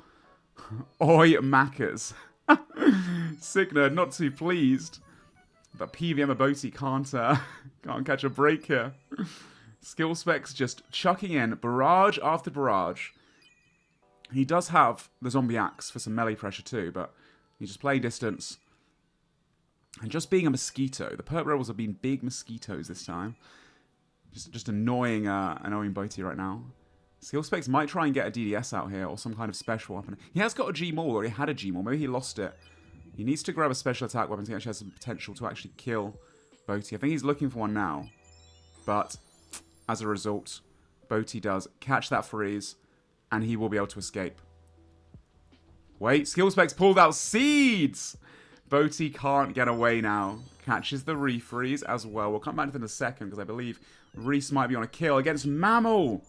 Oi, Mackers. Sick Nerd, not too pleased. But PVM Boaty can't catch a break here. Skill Specs just chucking in barrage after barrage. He does have the Zombie Axe for some melee pressure too, but he's just playing distance. And just being a mosquito. The Perp Rebels have been big mosquitoes this time. Just annoying Boaty right now. Skill Specs might try and get a DDS out here or some kind of special weapon. He has got a G-Maul, or he had a G-Maul. Maybe he lost it. He needs to grab a special attack weapon to actually have some potential to actually kill Boaty. I think he's looking for one now. But as a result, Boaty does catch that freeze and he will be able to escape. Wait, Skill Specs pulled out seeds! Boaty can't get away now. Catches the refreeze as well. We'll come back to it in a second because I believe Reese might be on a kill against Mammal.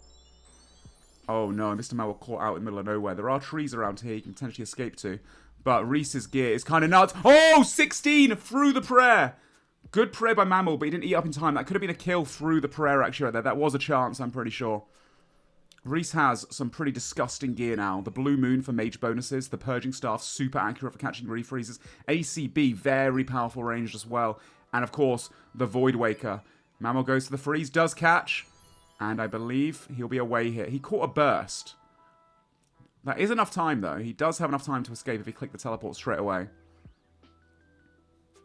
Oh no, Mr. Mammal caught out in the middle of nowhere. There are trees around here you can potentially escape to. But Reese's gear is kind of nuts. Oh, 16 through the prayer. Good prayer by Mammal, but he didn't eat up in time. That could have been a kill through the prayer actually right there. That was a chance, I'm pretty sure. Reese has some pretty disgusting gear now. The Blue Moon for mage bonuses. The Purging Staff, super accurate for catching refreezes. ACB, very powerful ranged as well. And of course, the Void Waker. Mammal goes to the freeze, does catch. And I believe he'll be away here. He caught a burst. That is enough time though. He does have enough time to escape if he clicked the teleport straight away.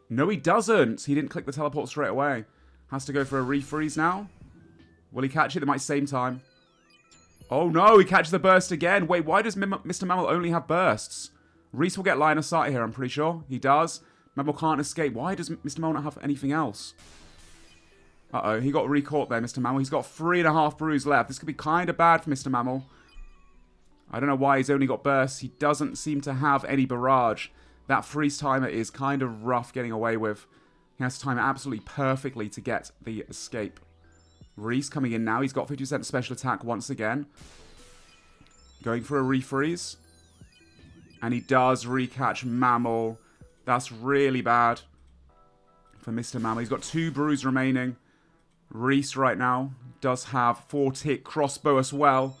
No, he doesn't. He didn't click the teleport straight away. Has to go for a refreeze now. Will he catch it at the same time? Oh no, he catches the burst again. Wait, why does Mr. Mammal only have bursts? Reese will get line of sight here, I'm pretty sure. He does. Mammal can't escape. Why does Mr. Mammal not have anything else? Uh-oh, he got re-caught there, Mr. Mammal. He's got 3.5 brews left. This could be kind of bad for Mr. Mammal. I don't know why he's only got bursts. He doesn't seem to have any barrage. That freeze timer is kind of rough getting away with. He has to time it absolutely perfectly to get the escape. Reese coming in now. He's got 50% special attack once again. Going for a refreeze. And he does recatch Mammal. That's really bad for Mr. Mammal. He's got 2 brews remaining. Reese right now does have 4-tick crossbow as well.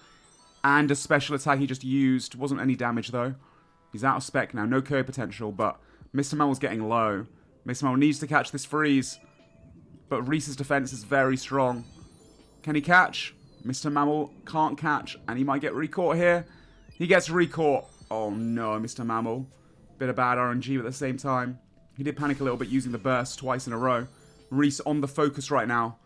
And a special attack he just used. Wasn't any damage though. He's out of spec now. No KO potential, but Mr. Mammal's getting low. Mr. Mammal needs to catch this freeze. But Reese's defense is very strong. Can he catch? Mr. Mammal can't catch, and he might get recaught here. He gets recaught. Oh no, Mr. Mammal. Bit of bad RNG, but at the same time, he did panic a little bit using the burst twice in a row. Reese on the focus right now.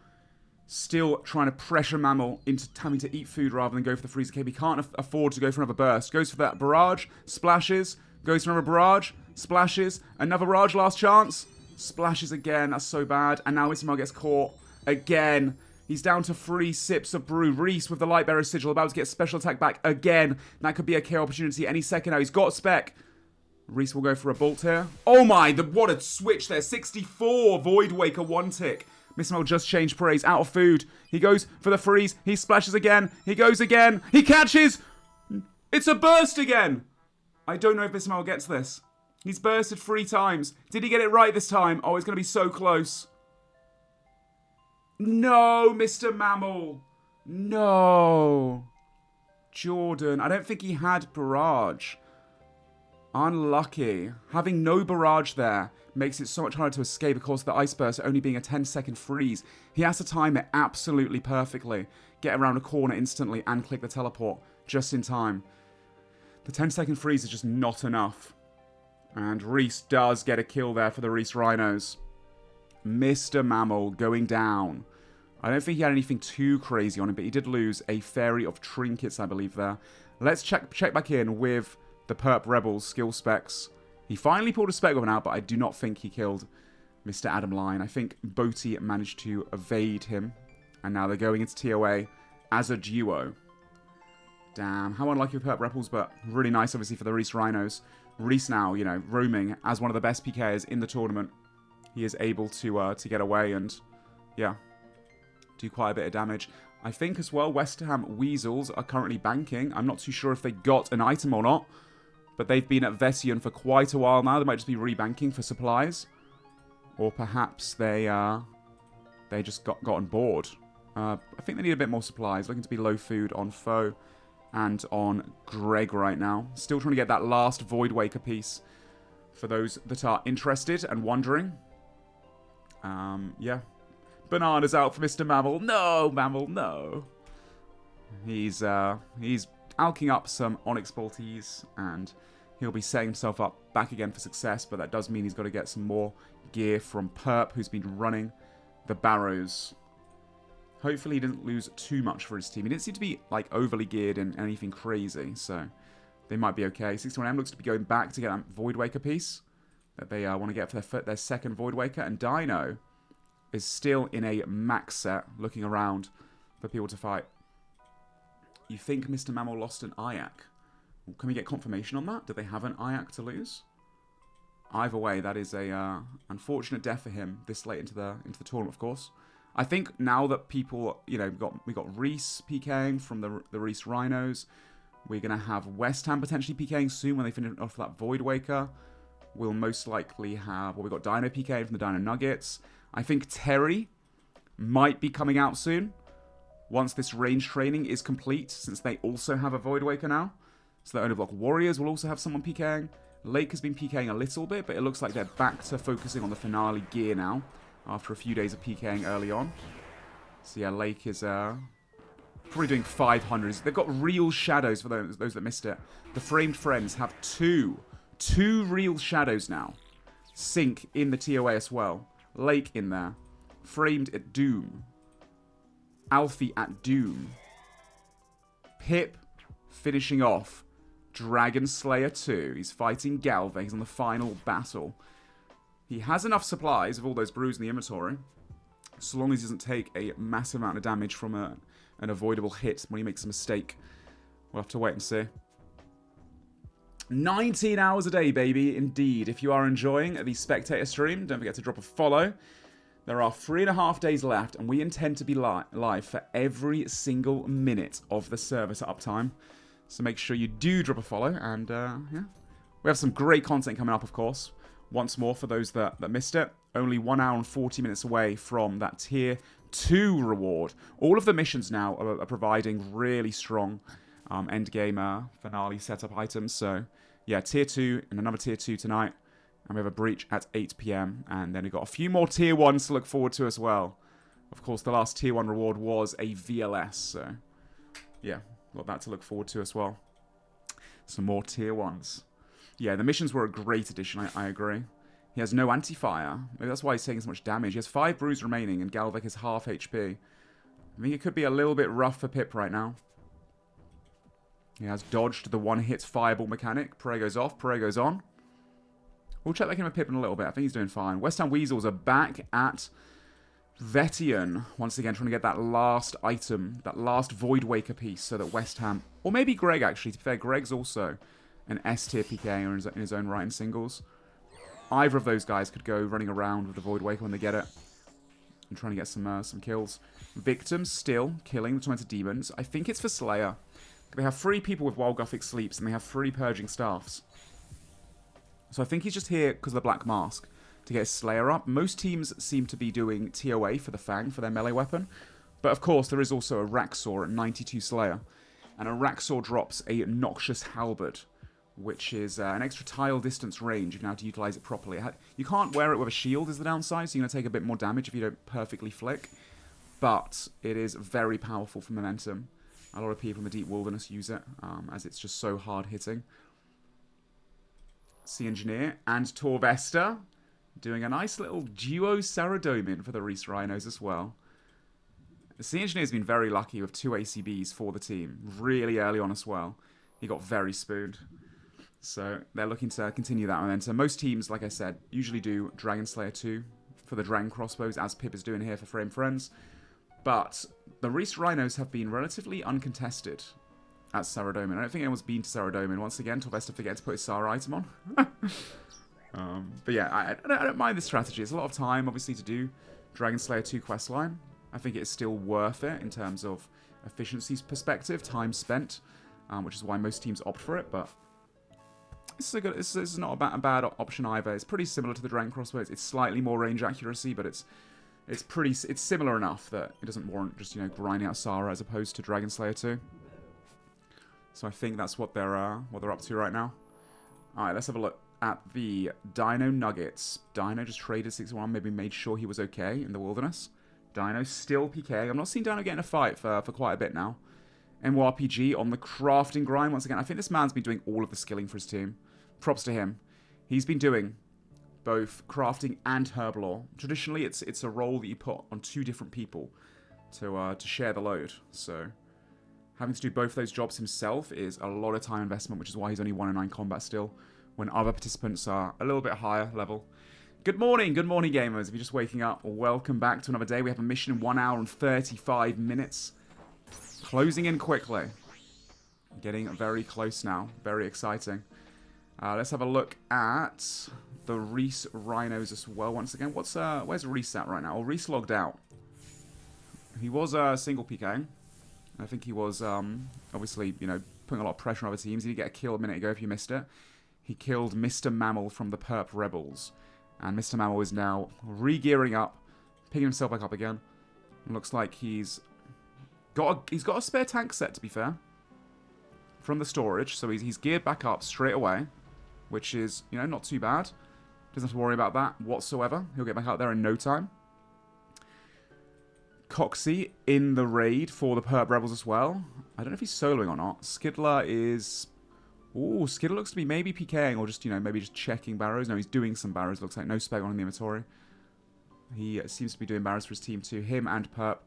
Still trying to pressure Mammal into having to eat food rather than go for the freeze cape. He can't afford to go for another burst. Goes for that barrage, splashes, goes for another barrage, splashes, another barrage, last chance. Splashes again. That's so bad. And now Mr. Mal gets caught again. He's down to 3 sips of brew. Reese with the Lightbearer Sigil about to get special attack back again. That could be a KO opportunity any second now. He's got spec. Reese will go for a bolt here. Oh my, what a switch there. 64 Void Waker 1 tick. Mr. Mal just changed praise. Out of food. He goes for the freeze. He splashes again. He goes again. He catches. It's a burst again. I don't know if Mr. Mal gets this. He's bursted 3 times. Did he get it right this time? Oh, it's going to be so close. No, Mr. Mammal. No. Jordan. I don't think he had barrage. Unlucky. Having no barrage there makes it so much harder to escape. Of course, the ice burst only being a 10-second freeze. He has to time it absolutely perfectly. Get around a corner instantly and click the teleport just in time. The 10-second freeze is just not enough. And Reese does get a kill there for the Reese Rhinos. Mr. Mammal going down. I don't think he had anything too crazy on him, but he did lose a Fairy of Trinkets, I believe, there. Let's check back in with the Perp Rebels skill specs. He finally pulled a spec weapon out, but I do not think he killed Mr. Adam Line. I think Boaty managed to evade him. And now they're going into TOA as a duo. Damn, how unlucky with Perp Rebels, but really nice, obviously, for the Reese Rhinos. Reese now, you know, roaming as one of the best PKers in the tournament. He is able to get away and, yeah, do quite a bit of damage. I think as well, West Ham Weasels are currently banking. I'm not too sure if they got an item or not, but they've been at Vessian for quite a while now. They might just be rebanking for supplies, or perhaps they just got on board. I think they need a bit more supplies. Looking to be low food on Foe and on Greg right now. Still trying to get that last Void Waker piece for those that are interested and wondering. Yeah. Banana's out for Mr. Mammal. No, Mammal, no. He's alking up some Onyx Bolties, and he'll be setting himself up back again for success, but that does mean he's got to get some more gear from Perp, who's been running the Barrows. Hopefully he didn't lose too much for his team. He didn't seem to be, like, overly geared in anything crazy, so they might be okay. 61M looks to be going back to get that Void Waker piece that they want to get for their second Void Waker, and Dino is still in a max set, looking around for people to fight. You think Mr. Mammal lost an Ayak? Can we get confirmation on that? Do they have an Ayak to lose? Either way, that is a unfortunate death for him this late into the tournament, of course. I think now that people, you know, we got Reese PKing from the Reese Rhinos. We're going to have West Ham potentially PKing soon when they finish off that Void Waker. We'll most likely have, well, we got Dino PKing from the Dino Nuggets. I think Terry might be coming out soon once this range training is complete, since they also have a Void Waker now. So the Owner Block Warriors will also have someone PKing. Lake has been PKing a little bit, but it looks like they're back to focusing on the finale gear now after a few days of PKing early on. So yeah, Lake is probably doing 500s. They've got real shadows for those that missed it. The Framed Friends have two real shadows now. Sync in the TOA as well. Lake in there. Framed at Doom. Alfie at Doom. Pip finishing off Dragon Slayer 2. He's fighting Galva. He's on the final battle. He has enough supplies of all those brews in the inventory, so long as he doesn't take a massive amount of damage from an avoidable hit when he makes a mistake. We'll have to wait and see. 19 hours a day, baby, indeed. If you are enjoying the spectator stream, don't forget to drop a follow. There are 3.5 days left, and we intend to be live for every single minute of the service uptime. So make sure you do drop a follow, and yeah. We have some great content coming up, of course. Once more, for those that missed it, only 1 hour and 40 minutes away from that Tier 2 reward. All of the missions now are providing really strong endgame finale setup items. So, yeah, Tier 2 and another Tier 2 tonight. And we have a breach at 8 PM. And then we've got a few more Tier 1s to look forward to as well. Of course, the last Tier 1 reward was a VLS. So, yeah, got that to look forward to as well. Some more Tier 1s. Yeah, the missions were a great addition, I agree. He has no anti-fire. Maybe that's why he's taking so much damage. He has 5 brews remaining, and Galvek is half HP. I think it could be a little bit rough for Pip right now. He has dodged the one-hit fireball mechanic. Prey goes off, Prey goes on. We'll check back in with Pip in a little bit. I think he's doing fine. West Ham Weasels are back at Vetian. Once again, trying to get that last item, that last Void Waker piece, so that West Ham, or maybe Greg actually, to be fair, Greg's also an S-tier PK in his own right in singles. Either of those guys could go running around with the Void Waker when they get it. And trying to get some kills. Victims still killing the Tormented Demons. I think it's for Slayer. They have 3 people with Wild Gothic Sleeps, and they have 3 Purging Staffs. So I think he's just here because of the Black Mask to get his Slayer up. Most teams seem to be doing TOA for the Fang for their melee weapon. But of course, there is also a Raxor at 92 Slayer. And a Raxor drops a Noxious Halberd, which is an extra tile distance range if you know how to utilize it properly. You can't wear it with a shield is the downside, so you're going to take a bit more damage if you don't perfectly flick. But it is very powerful for momentum. A lot of people in the Deep Wilderness use it, as it's just so hard hitting. Sea Engineer and Torvesta doing a nice little duo Saradomin for the Reese Rhinos as well. The Sea Engineer's been very lucky with 2 ACBs for the team, really early on as well. He got very spooned. So they're looking to continue that momentum. Most teams, like I said, usually do Dragon Slayer 2 for the Dragon Crossbows, as Pip is doing here for Frame Friends. But the Reese Rhinos have been relatively uncontested at Saradomin. I don't think anyone's been to Saradomin. Once again, Torvesta forget to put his Sara item on. But yeah, I don't mind this strategy. It's a lot of time, obviously, to do Dragon Slayer 2 questline. I think it's still worth it in terms of efficiency's perspective, time spent, which is why most teams opt for it. But this is not a bad option either. It's pretty similar to the Dragon Crossbow. It's slightly more range accuracy, but it's similar enough that it doesn't warrant just, you know, grinding out Sara as opposed to Dragon Slayer 2. So I think that's what they're up to right now. All right, let's have a look at the Dino Nuggets. Dino just traded 6-1, maybe made sure he was okay in the Wilderness. Dino still PK. I'm not seeing Dino get in a fight for quite a bit now. MYRPG on the crafting grind once again. I think this man's been doing all of the skilling for his team. Props to him. He's been doing both crafting and herblore. Traditionally, it's a role that you put on 2 different people to share the load. So having to do both those jobs himself is a lot of time investment, which is why he's only 1-9 combat still, when other participants are a little bit higher level. Good morning, gamers. If you're just waking up, welcome back to another day. We have a mission in 1 hour and 35 minutes. Closing in quickly. Getting very close now. Very exciting. Let's have a look at the Reese Rhinos as well. Once again, where's Reese at right now? Well, Reese logged out. He was single PKing. I think he was obviously, you know, putting a lot of pressure on other teams. He did get a kill a minute ago if you missed it. He killed Mr. Mammal from the Perp Rebels. And Mr. Mammal is now re-gearing up, picking himself back up again. It looks like he's got a spare tank set, to be fair, from the storage. So he's geared back up straight away, which is, you know, not too bad. Doesn't have to worry about that whatsoever. He'll get back out there in no time. Coxie in the raid for the Perp Rebels as well. I don't know if he's soloing or not. Skidler is... Ooh, Skidler looks to be maybe PKing or just, you know, maybe just checking barrows. No, he's doing some barrows. Looks like no spec on in the inventory. He seems to be doing barrows for his team too. Him and Perp.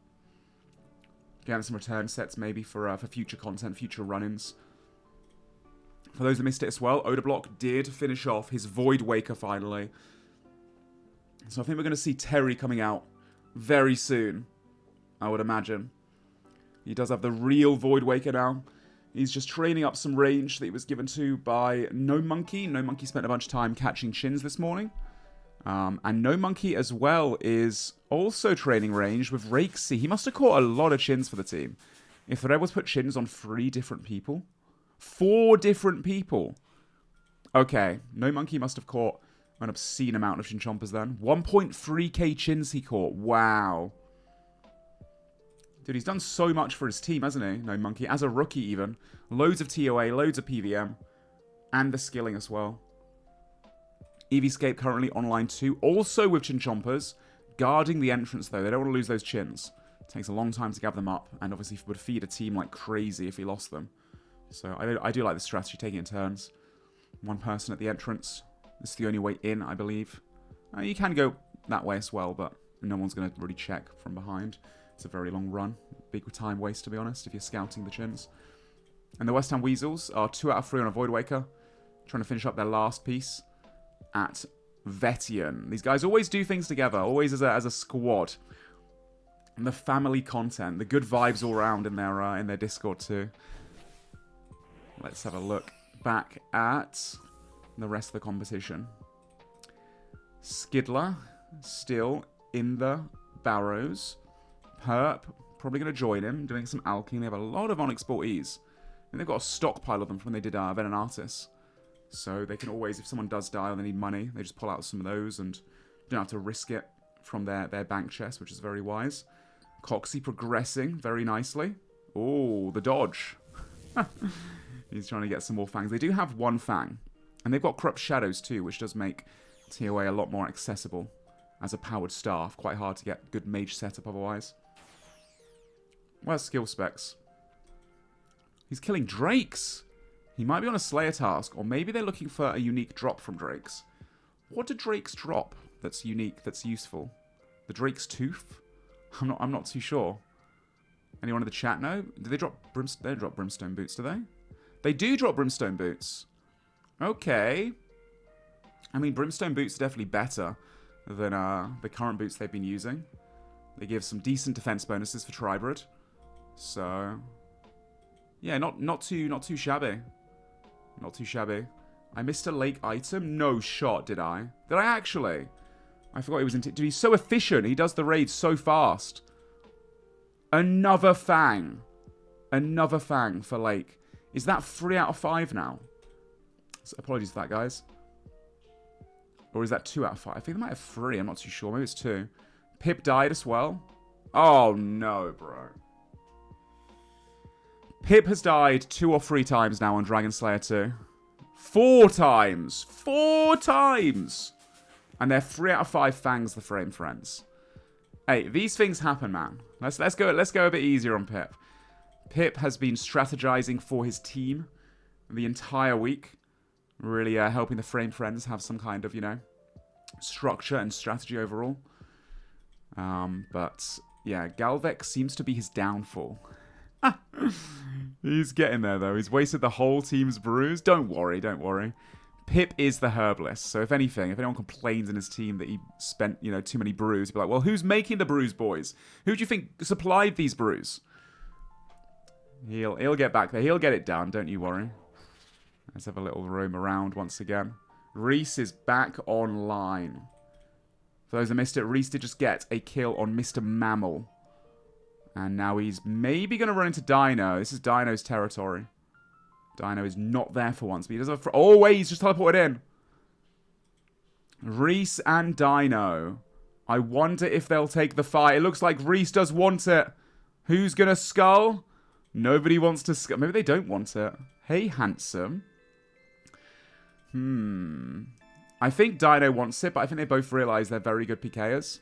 Getting some return sets maybe for future content, future run-ins. For those that missed it as well, Odablock did finish off his Void Waker finally. So I think we're going to see Terry coming out very soon, I would imagine. He does have the real Void Waker now. He's just training up some range that he was given to by No Monkey. No Monkey spent a bunch of time catching chins this morning. And No Monkey as well is also training range with Rakesy. He must have caught a lot of chins for the team. If the Rebels put chins on 3 different people. 4 different people. Okay, No Monkey must have caught an obscene amount of chin chompers then. 1.3k chins he caught. Wow. Dude, he's done so much for his team, hasn't he? No Monkey. As a rookie, even. Loads of TOA, loads of PVM. And the skilling as well. EVscape currently online too. Also with chin chompers. Guarding the entrance, though. They don't want to lose those chins. It takes a long time to gather them up. And obviously would feed a team like crazy if he lost them. So I do like this strategy, taking it in turns. 1 person at the entrance. This is the only way in, I believe. You can go that way as well, but no one's going to really check from behind. It's a very long run. Big time waste, to be honest, if you're scouting the chins. And the West Ham Weasels are 2 out of 3 on a Void Waker. Trying to finish up their last piece. at Vetian. These guys always do things together, always as a squad. And the family content, the good vibes all around in their Discord too. Let's have a look back at the rest of the competition. Skidler still in the barrows. Perp probably going to join him, doing some alking. They have a lot of Onyx Sportees. And they've got a stockpile of them from when they did Venom Artis. So they can always, if someone does die or they need money, they just pull out some of those and don't have to risk it from their bank chest, which is very wise. Coxie progressing very nicely. Oh, the dodge. He's trying to get some more fangs. They do have one fang. And they've got Corrupt Shadows too, which does make TOA a lot more accessible as a powered staff. Quite hard to get good mage setup otherwise. Where's skill specs? He's killing drakes. He might be on a Slayer task, or maybe they're looking for a unique drop from drakes. What do drakes drop that's unique, that's useful? The Drake's Tooth? I'm not too sure. Anyone in the chat know? Do they drop brimstone boots, do they? They do drop brimstone boots. Okay. I mean, brimstone boots are definitely better than the current boots they've been using. They give some decent defense bonuses for Tribrid. So, yeah, not too shabby. Not too shabby. I missed a lake item? No shot, did I? Did I actually? I forgot he was dude, he's so efficient. He does the raids so fast. Another fang. Another fang for lake. Is that 3 out of 5 now? So apologies for that, guys. Or is that 2 out of 5? I think they might have 3. I'm not too sure. Maybe it's 2. Pip died as well. Oh, no, bro. Pip has died 2 or 3 times now on Dragon Slayer 2. 4 times! 4 times! And they're 3 out of 5 fangs the frame friends. Hey, these things happen, man. Let's go a bit easier on Pip. Pip has been strategizing for his team the entire week. Really helping the frame friends have some kind of, you know, structure and strategy overall. But, yeah, Galvex seems to be his downfall. He's getting there, though. He's wasted the whole team's brews. Don't worry, don't worry. Pip is the herbalist, so if anything, if anyone complains in his team that he spent, you know, too many brews, he'll be like, well, who's making the brews, boys? Who do you think supplied these brews? He'll get back there. He'll get it done, don't you worry. Let's have a little roam around once again. Reese is back online. For those that missed it, Reese did just get a kill on Mr. Mammal. And now he's maybe going to run into Dino. This is Dino's territory. Dino is not there for once, but he does have... Oh, wait, he's just teleported in. Reese and Dino. I wonder if they'll take the fight. It looks like Reese does want it. Who's going to skull? Nobody wants to skull. Maybe they don't want it. Hey, handsome. I think Dino wants it, but I think they both realize they're very good PKers.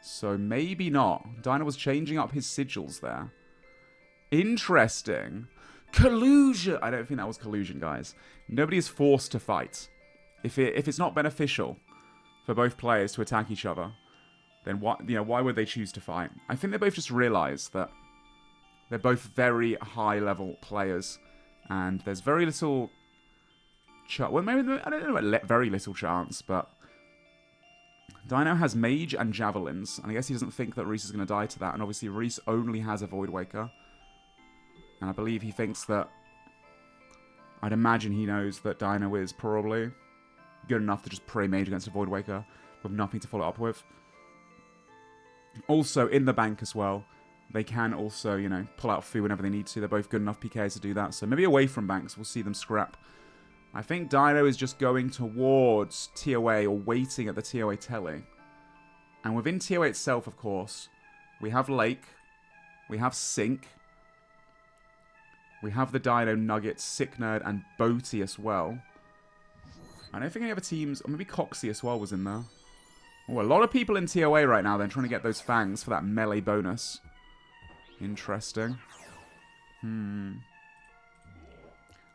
So maybe not. Dino was changing up his sigils there. Interesting. Collusion. I don't think that was collusion, guys. Nobody is forced to fight. If it's not beneficial for both players to attack each other, then why would they choose to fight? I think they both just realized that they're both very high-level players, and there's very little chance. Well, maybe I don't know about very little chance, but Dino has mage and javelins, and I guess he doesn't think that Reese is going to die to that. And obviously, Reese only has a Void Waker. And I believe he thinks that... I'd imagine he knows that Dino is probably good enough to just pray mage against a Void Waker with nothing to follow up with. Also, in the bank as well, they can also, you know, pull out Fu whenever they need to. They're both good enough PKs to do that. So maybe away from banks, we'll see them scrap. I think Dino is just going towards TOA or waiting at the TOA telly. And within TOA itself, of course, we have Lake, we have Sink, we have the Dino Nugget, Sick Nerd, and Boaty as well. I don't think any other teams, or maybe Coxie as well was in there. Oh, a lot of people in TOA right now then trying to get those fangs for that melee bonus. Interesting.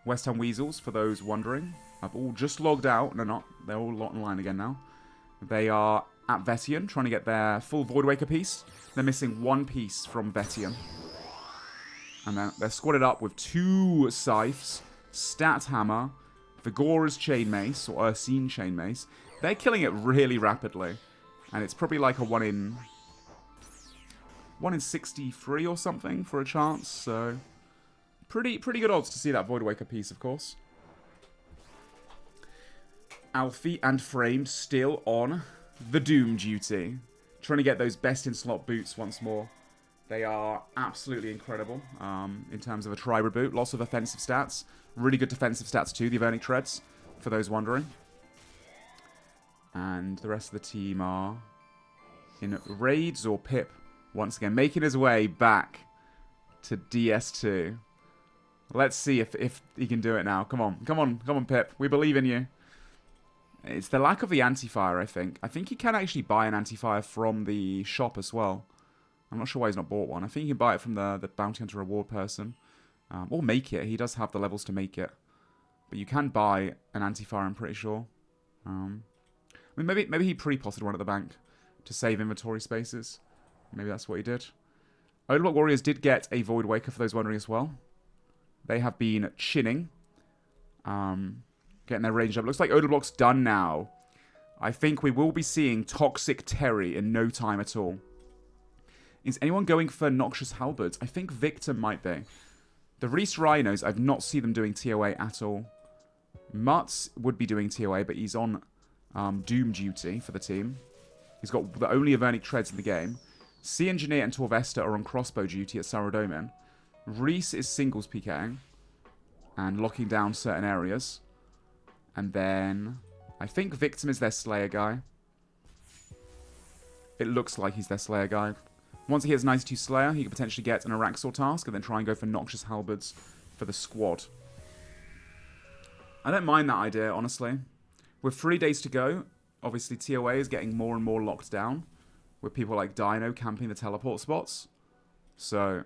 West Ham Weasels, for those wondering, have all just logged out. No, not. They're all online again now. They are at Vetian, trying to get their full Void Waker piece. They're missing 1 piece from Vetian. And they're squatted up with 2 Scythes, Stat Hammer, Vigora's Chain Mace, or Ursine Chain Mace. They're killing it really rapidly. And it's probably like a 1 in 63 or something for a chance. So, pretty good odds to see that Voidwaker piece, of course. Alfie and Framed still on the Doom duty. Trying to get those best-in-slot boots once more. They are absolutely incredible in terms of a tri-reboot. Lots of offensive stats. Really good defensive stats too, the Avernic Treads, for those wondering. And the rest of the team are in Raids or Pip. Once again, making his way back to DS2. Let's see if he can do it now. Come on, Pip. We believe in you. It's the lack of the anti-fire, I think. I think you can actually buy an anti-fire from the shop as well. I'm not sure why he's not bought one. I think you can buy it from the Bounty Hunter reward person. Or make it. He does have the levels to make it. But you can buy an anti-fire, I'm pretty sure. I mean, maybe he pre-potted one at the bank to save inventory spaces. Maybe that's what he did. Odeblock Warriors did get a Void Waker, for those wondering as well. They have been chinning. Getting their range up. Looks like Odeblock's done now. I think we will be seeing Toxic Terry in no time at all. Is anyone going for Noxious Halberds? I think Victor might be. The Reese Rhinos, I've not seen them doing TOA at all. Mutz would be doing TOA, but he's on Doom duty for the team. He's got the only Avernic Treads in the game. Sea Engineer and Torvesta are on crossbow duty at Saradomin. Reese is singles PKing and locking down certain areas. And then I think Victim is their Slayer guy. It looks like he's their Slayer guy. Once he hits 92 Slayer, he could potentially get an Araxor task and then try and go for Noxious Halberds for the squad. I don't mind that idea, honestly. With 3 days to go, obviously TOA is getting more and more locked down with people like Dino camping the teleport spots. So,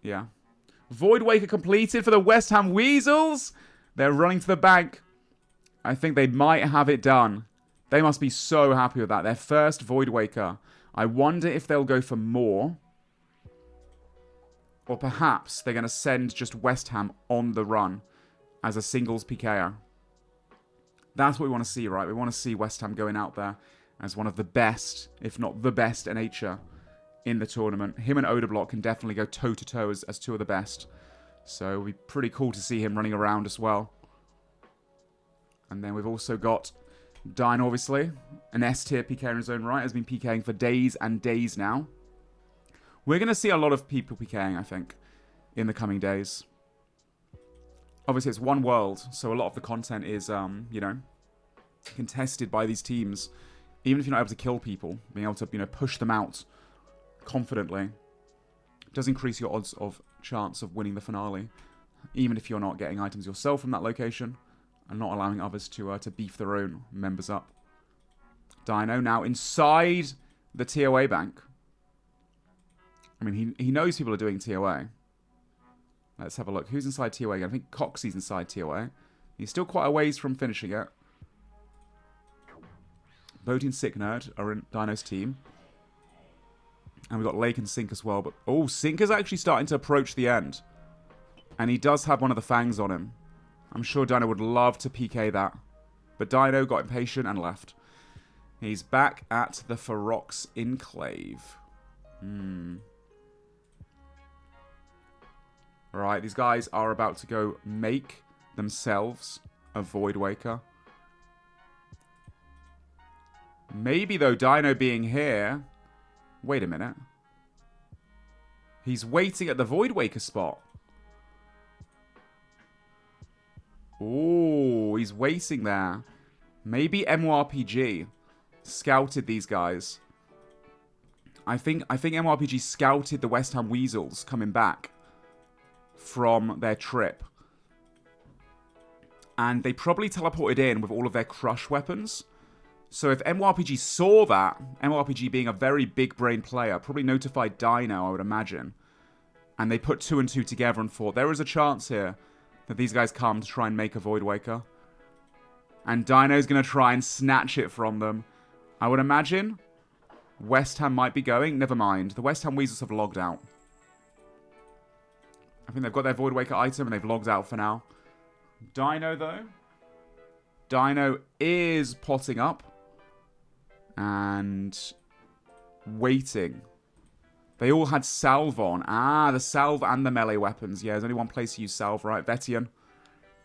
yeah. Void Waker completed for the West Ham Weasels. They're running to the bank. I think they might have it done. They must be so happy with that. Their first Void Waker. I wonder if they'll go for more. Or perhaps they're going to send just West Ham on the run as a singles PKer. That's what we want to see, right? We want to see West Ham going out there as one of the best, if not the best, NH'er in the tournament. Him and Odeblock can definitely go toe-to-toe as two of the best. So it'll be pretty cool to see him running around as well. And then we've also got Dine, obviously. An S-tier PK in his own right. Has been PKing for days and days now. We're going to see a lot of people PKing, I think, in the coming days. Obviously, it's one world, so a lot of the content is, you know, contested by these teams. Even if you're not able to kill people, being able to, you know, push them out confidently does increase your odds of chance of winning the finale. Even if you're not getting items yourself from that location and not allowing others to beef their own members up. Dino now inside the TOA bank. I mean, he knows people are doing TOA. Let's have a look. Who's inside TOA again? I think Coxie's inside TOA. He's still quite a ways from finishing it. Bodie and Sick Nerd are in Dino's team. And we've got Lake and Sink as well. But oh, Sink is actually starting to approach the end. And he does have one of the fangs on him. I'm sure Dino would love to PK that. But Dino got impatient and left. He's back at the Ferox Enclave. Right, these guys are about to go make themselves a Void Waker. Maybe, though, Dino being here... Wait a minute. He's waiting at the Void Waker spot. Oh, he's waiting there. Maybe MMORPG scouted these guys. I think MMORPG scouted the West Ham Weasels coming back from their trip. And they probably teleported in with all of their crush weapons. So if MMORPG saw that, MMORPG being a very big brain player, probably notified Dino, I would imagine. And they put 2 and 2 together and thought, there is a chance here that these guys come to try and make a Void Waker. And Dino's going to try and snatch it from them. I would imagine West Ham might be going. Never mind. The West Ham Weasels have logged out. I think they've got their Void Waker item and they've logged out for now. Dino, though, Dino is potting up. And waiting. They all had salve on. Ah, the salve and the melee weapons. Yeah, there's only one place to use salve, right? Vetian.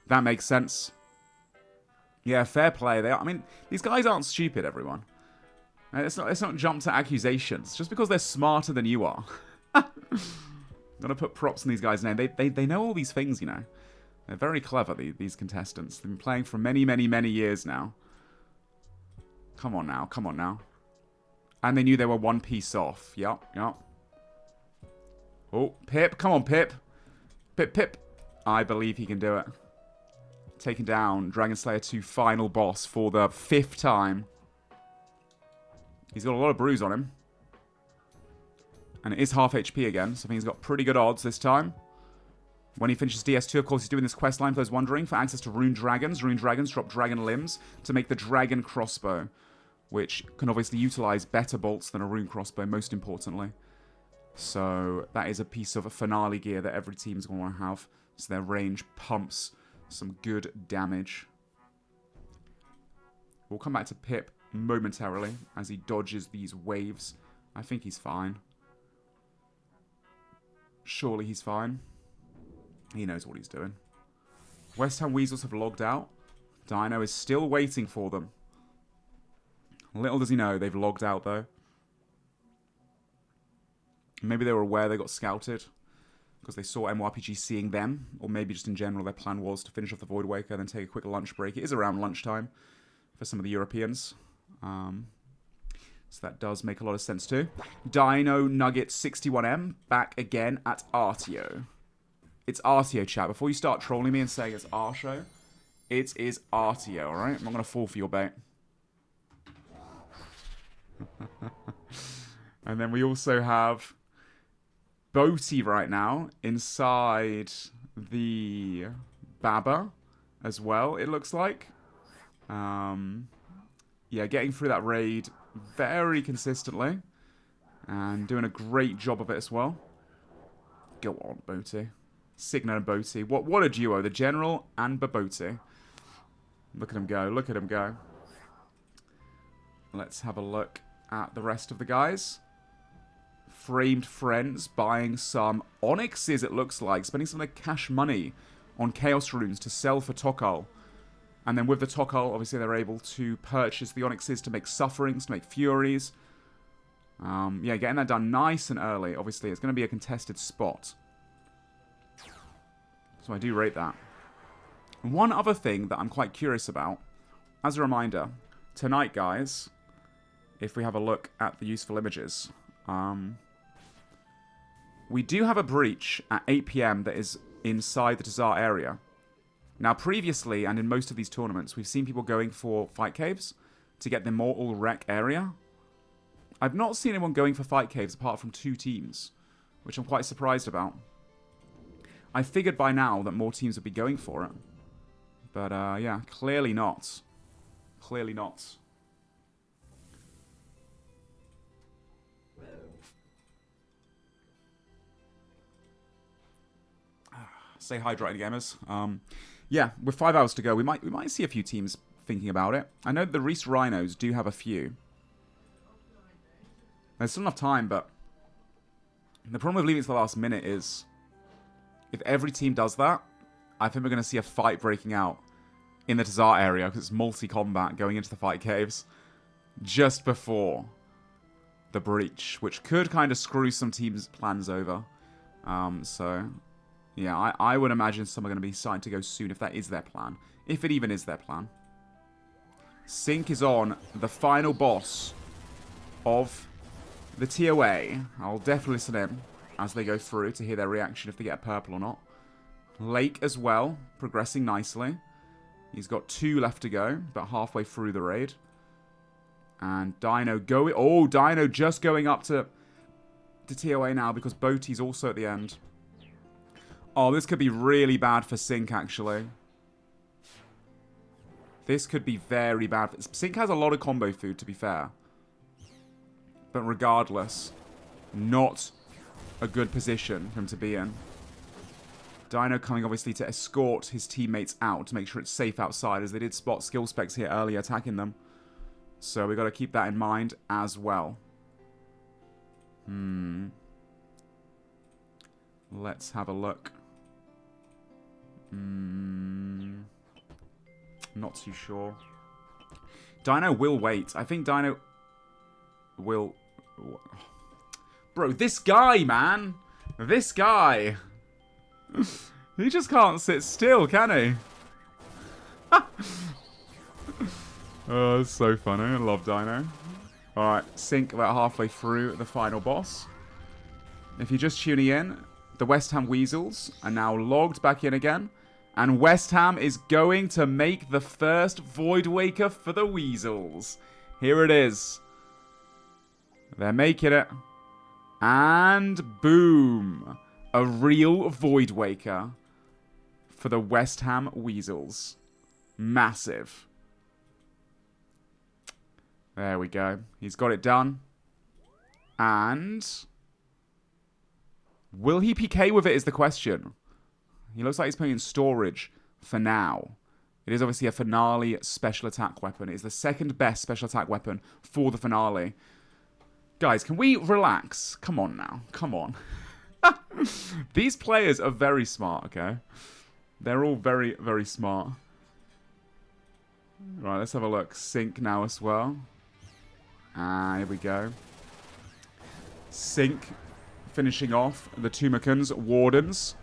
That makes sense. Yeah, fair play. I mean, these guys aren't stupid, everyone. Let's not jump to accusations. Just because they're smarter than you are. Gotta put props in these guys' name. They know all these things, you know. They're very clever, these contestants. They've been playing for many, many, many years now. Come on now, come on now. And they knew they were one piece off. Yup, yup. Oh, Pip. Come on, Pip. Pip. I believe he can do it. Taking down Dragon Slayer 2 final boss for the 5th time. He's got a lot of bruise on him. And it is half HP again, so I think he's got pretty good odds this time. When he finishes DS2, of course, he's doing this quest line, for those wondering, for access to Rune Dragons. Rune Dragons drop dragon limbs to make the Dragon Crossbow, which can obviously utilize better bolts than a Rune Crossbow, most importantly. So that is a piece of finale gear that every team's going to want to have. So their range pumps some good damage. We'll come back to Pip momentarily as he dodges these waves. I think he's fine. Surely he's fine. He knows what he's doing. West Ham Weasels have logged out. Dino is still waiting for them. Little does he know, they've logged out though. Maybe they were aware they got scouted because they saw MYPG seeing them, or maybe just in general their plan was to finish off the Void Waker and then take a quick lunch break. It is around lunchtime for some of the Europeans. So that does make a lot of sense too. Dino Nugget 61M back again at Artio. It's Artio, chat. Before you start trolling me and saying it's Arsho, it is Artio, alright? I'm not going to fall for your bait. And then we also have Boaty right now inside the Baba as well, it looks like. Yeah, getting through that raid very consistently and doing a great job of it as well. Go on, Boaty. Signa and Boaty. What a duo, the General and Boaty. Look at him go, look at him go. Let's have a look at the rest of the guys. Framed Friends buying some Onyxes, it looks like. Spending some of their cash money on Chaos Runes to sell for Tokal. And then with the Tokal, obviously they're able to purchase the Onyxes to make Sufferings, to make Furies. Yeah, getting that done nice and early. Obviously, it's going to be a contested spot. So I do rate that. One other thing that I'm quite curious about, as a reminder, tonight, guys, if we have a look at the useful images, we do have a breach at 8 PM that is inside the Tazar area. Now, previously, and in most of these tournaments, we've seen people going for fight caves to get the Mortal Wreck area. I've not seen anyone going for fight caves apart from 2 teams, which I'm quite surprised about. I figured by now that more teams would be going for it. But, yeah, clearly not. Clearly not. Stay hydrated, gamers. Yeah, with 5 hours to go, we might see a few teams thinking about it. I know the Reese Rhinos do have a few. There's still enough time, but the problem with leaving it to the last minute is if every team does that, I think we're going to see a fight breaking out in the Tazar area because it's multi-combat going into the fight caves just before the breach, which could kind of screw some teams' plans over. So, yeah, I would imagine some are going to be starting to go soon if that is their plan. If it even is their plan. Sync is on the final boss of the TOA. I'll definitely listen in as they go through to hear their reaction if they get a purple or not. Lake as well, progressing nicely. He's got 2 left to go, about halfway through the raid. And Dino going... Oh, Dino just going up to TOA now because Boaty's also at the end. Oh, this could be really bad for Sync, actually. This could be very bad. Sync has a lot of combo food, to be fair. But regardless, not a good position for him to be in. Dino coming, obviously, to escort his teammates out to make sure it's safe outside, as they did spot skill specs here earlier attacking them. So we've got to keep that in mind as well. Let's have a look. Not too sure. Dino will wait. I think Dino will... Bro, this guy, man! This guy! He just can't sit still, can he? Oh, that's so funny. I love Dino. Alright, Sync about halfway through the final boss. If you're just tuning in, the West Ham Weasels are now logged back in again. And West Ham is going to make the first Void Waker for the Weasels. Here it is. They're making it. And boom. A real Void Waker for the West Ham Weasels. Massive. There we go. He's got it done. And... will he PK with it is the question. He looks like he's putting in storage for now. It is obviously a finale special attack weapon. It is the second best special attack weapon for the finale. Guys, can we relax? Come on now. Come on. These players are very smart, okay? They're all very, very smart. Right, let's have a look. Sync now as well. Here we go. Sync finishing off the Tumicans, Wardens.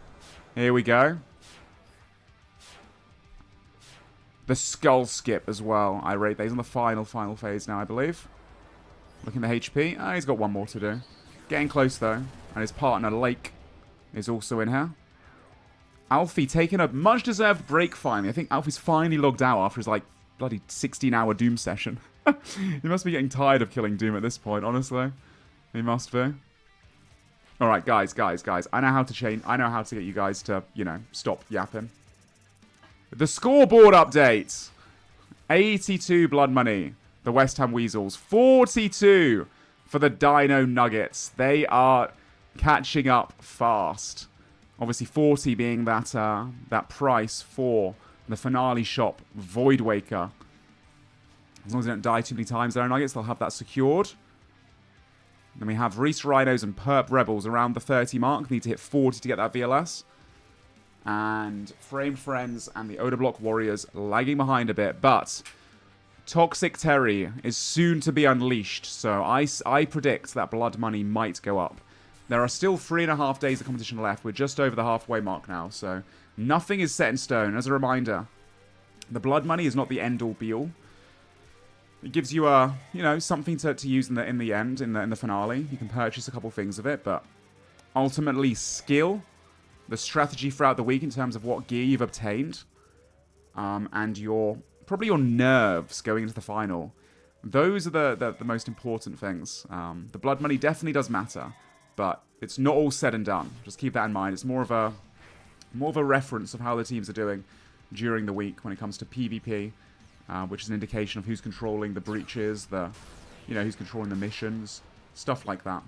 Here we go. The Skull Skip as well. I rate that. He's on the final phase now, I believe. Looking at the HP. He's got one more to do. Getting close, though. And his partner, Lake, is also in here. Alfie taking a much-deserved break finally. I think Alfie's finally logged out after his, like, bloody 16-hour Doom session. He must be getting tired of killing Doom at this point, honestly. He must be. Alright, guys. I know how to change. I know how to get you guys to, you know, stop yapping. The scoreboard update. 82 blood money. The West Ham Weasels. 42 for the Dino Nuggets. They are catching up fast. Obviously, 40 being that price for the finale shop Void Waker. As long as they don't die too many times, Dino Nuggets, they'll have that secured. Then we have Reese Rhinos and Perp Rebels around the 30 mark. Need to hit 40 to get that VLS. And Frame Friends and the Odor Block Warriors lagging behind a bit. But Toxic Terry is soon to be unleashed. So I predict that blood money might go up. There are still 3.5 days of competition left. We're just over the halfway mark now. So nothing is set in stone. As a reminder, the blood money is not the end-all be-all. It gives you you know, something to use in the end, in the finale. You can purchase a couple things of it, but ultimately skill, the strategy throughout the week in terms of what gear you've obtained, and probably your nerves going into the final. Those are the most important things. The blood money definitely does matter, but it's not all said and done. Just keep that in mind. It's more of a reference of how the teams are doing during the week when it comes to PvP. Which is an indication of who's controlling the breaches, who's controlling the missions, stuff like that.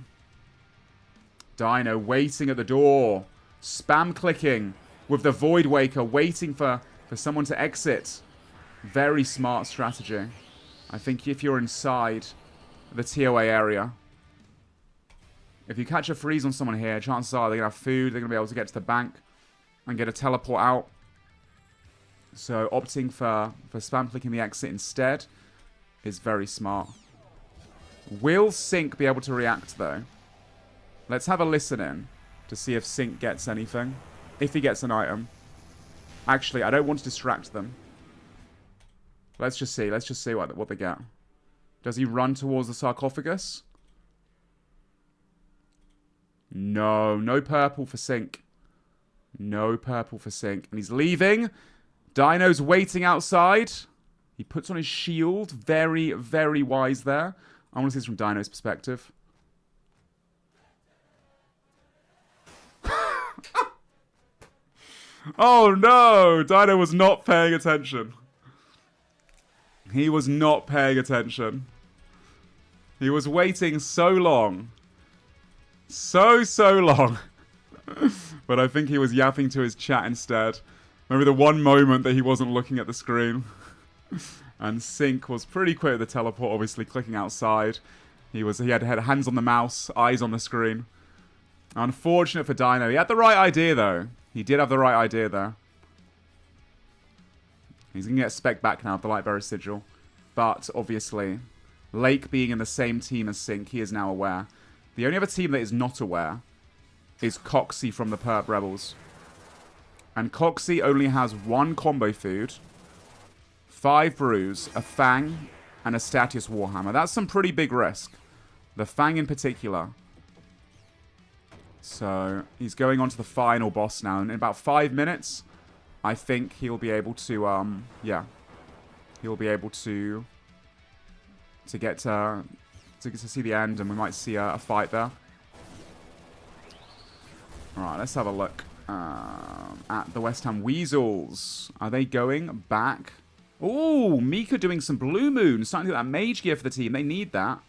Dino waiting at the door, spam clicking with the Void Waker, waiting for someone to exit. Very smart strategy. I think if you're inside the TOA area, if you catch a freeze on someone here, chances are they're going to have food, they're going to be able to get to the bank and get a teleport out. So opting for spam clicking the exit instead is very smart. Will Sync be able to react though? Let's have a listen in to see if Sync gets anything. If he gets an item. Actually, I don't want to distract them. Let's just see. Let's just see what they get. Does he run towards the sarcophagus? No. No purple for Sync. No purple for Sync. And he's leaving. Dino's waiting outside. He puts on his shield. Very, very wise there. I want to see this from Dino's perspective. Oh no! Dino was not paying attention. He was not paying attention. He was waiting so long. So long. But I think he was yapping to his chat instead. Maybe the one moment that he wasn't looking at the screen. And Sync was pretty quick at the teleport, obviously clicking outside. He had hands on the mouse, eyes on the screen. Unfortunate for Dino. He had the right idea, though. He did have the right idea, though. He's going to get spec back now with the Lightbearer Sigil. But, obviously, Lake being in the same team as Sync, he is now aware. The only other team that is not aware is Coxie from the Perp Rebels. And Coxie only has 1 combo food, 5 brews, a Fang, and a Statius Warhammer. That's some pretty big risk. The Fang in particular. So, he's going on to the final boss now. And in about 5 minutes, I think he'll be able to, yeah. He'll be able to get to see the end, and we might see a fight there. Alright, let's have a look at the West Ham Weasels. Are they going back? Oh, Mika doing some Blue Moon. Starting to get that mage gear for the team. They need that.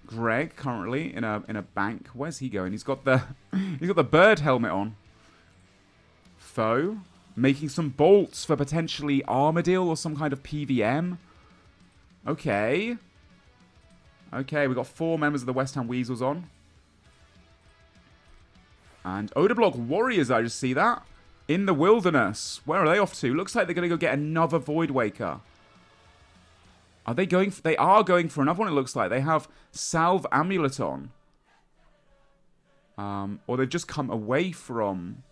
Greg currently in a bank. Where's he going? He's got the bird helmet on. Foe making some bolts for potentially Armadillo or some kind of PVM. Okay. Okay, we've got 4 members of the West Ham Weasels on. And Odablock Warriors, I just see that. In the wilderness. Where are they off to? Looks like they're going to go get another Void Waker. Are they going for... They are going for another one, it looks like. They have Salve Amulet on. Or they've just come away from...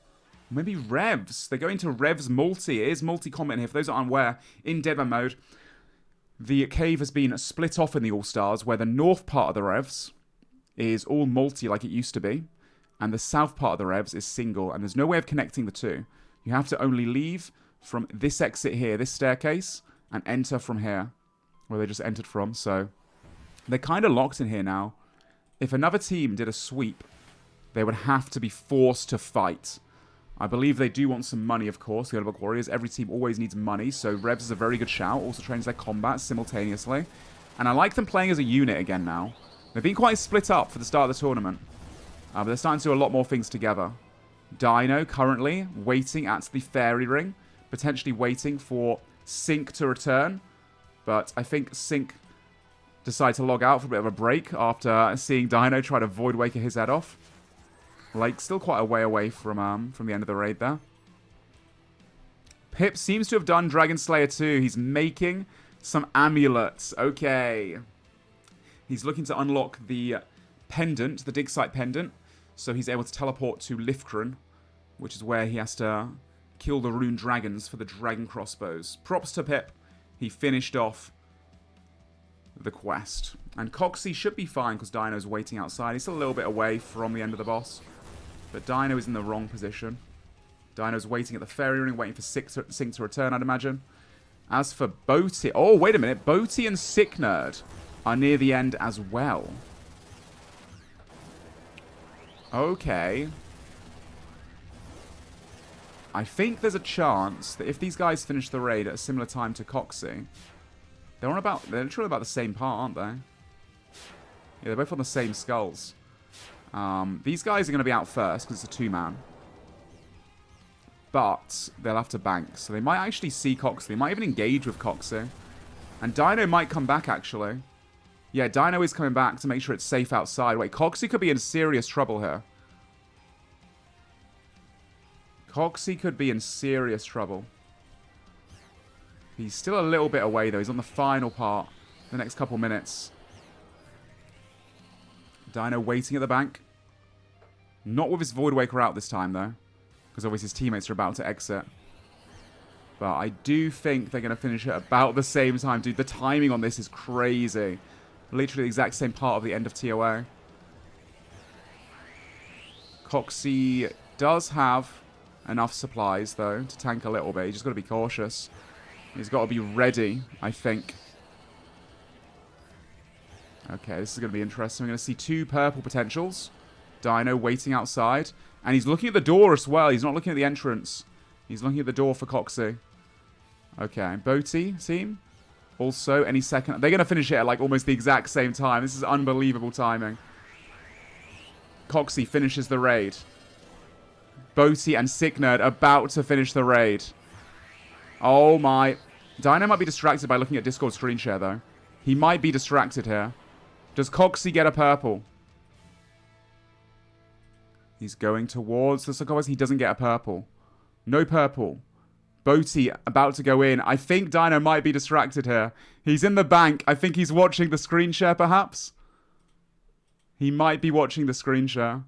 Maybe Revs. They're going to Revs Multi. It is multi-combat here. For those that aren't aware, in Deadman mode, the cave has been split off in the All Stars, where the north part of the Revs is all multi like it used to be. And the south part of the Revs is single, and there's no way of connecting the two. You have to only leave from this exit here, this staircase, and enter from here, where they just entered from. So they're kind of locked in here now. If another team did a sweep, they would have to be forced to fight. I believe they do want some money, of course, the Odablock Warriors. Every team always needs money, so Revs is a very good shout. Also trains their combat simultaneously. And I like them playing as a unit again now. They've been quite split up for the start of the tournament. But they're starting to do a lot more things together. Dino currently waiting at the fairy ring. Potentially waiting for Sync to return. But I think Sync decided to log out for a bit of a break after seeing Dino try to Void Waker his head off. Like, still quite a way away from the end of the raid there. Pip seems to have done Dragon Slayer 2. He's making some amulets. Okay. He's looking to unlock the pendant, the dig site pendant. So he's able to teleport to Lifkran, which is where he has to kill the rune dragons for the dragon crossbows. Props to Pip. He finished off the quest. And Coxie should be fine because Dino's waiting outside. He's still a little bit away from the end of the boss. But Dino is in the wrong position. Dino's waiting at the fairy ring, waiting for Sync to return, I'd imagine. As for Boaty... Oh, wait a minute. Boaty and Sick Nerd are near the end as well. Okay. I think there's a chance that if these guys finish the raid at a similar time to Coxie, they're literally about the same part, aren't they? Yeah, they're both on the same skulls. These guys are going to be out first because it's a 2-man. But they'll have to bank. So they might actually see Coxie. They might even engage with Coxie. And Dino might come back, actually. Yeah, Dino is coming back to make sure it's safe outside. Wait, Coxie could be in serious trouble here. Coxie could be in serious trouble. He's still a little bit away, though. He's on the final part. The next couple minutes. Dino waiting at the bank. Not with his Void Waker out this time, though. Because obviously his teammates are about to exit. But I do think they're going to finish at about the same time. Dude, the timing on this is crazy. Literally the exact same part of the end of TOA. Coxie does have enough supplies, though, to tank a little bit. He's just got to be cautious. He's got to be ready, I think. Okay, this is going to be interesting. We're going to see 2 purple potentials. Dino waiting outside. And he's looking at the door as well. He's not looking at the entrance. He's looking at the door for Coxie. Okay, Boaty team. Also, any second. They're going to finish it at like almost the exact same time. This is unbelievable timing. Coxie finishes the raid. Boaty and Sicknerd about to finish the raid. Oh my. Dino might be distracted by looking at Discord screen share, though. He might be distracted here. Does Coxie get a purple? He's going towards the sarcophagus. He doesn't get a purple. No purple. Boaty about to go in. I think Dino might be distracted here. He's in the bank. I think he's watching the screen share, perhaps. He might be watching the screen share.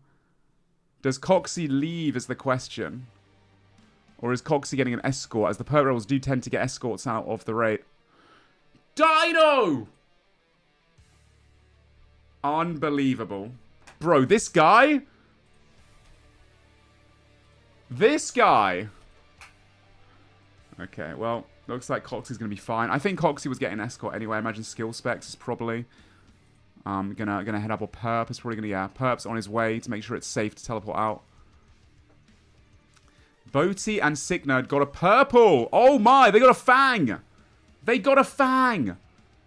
Does Coxie leave is the question. Or is Coxie getting an escort, as the perk rebels do tend to get escorts out of the raid. Dino! Unbelievable. Bro, this guy... This guy... Okay, well, looks like Coxie's going to be fine. I think Coxie was getting an escort anyway. I imagine skill specs is probably... gonna head up, or Perp is probably gonna, yeah, Perp's on his way to make sure it's safe to teleport out. Boaty and Sicknerd got a purple. Oh my, they got a fang. They got a fang.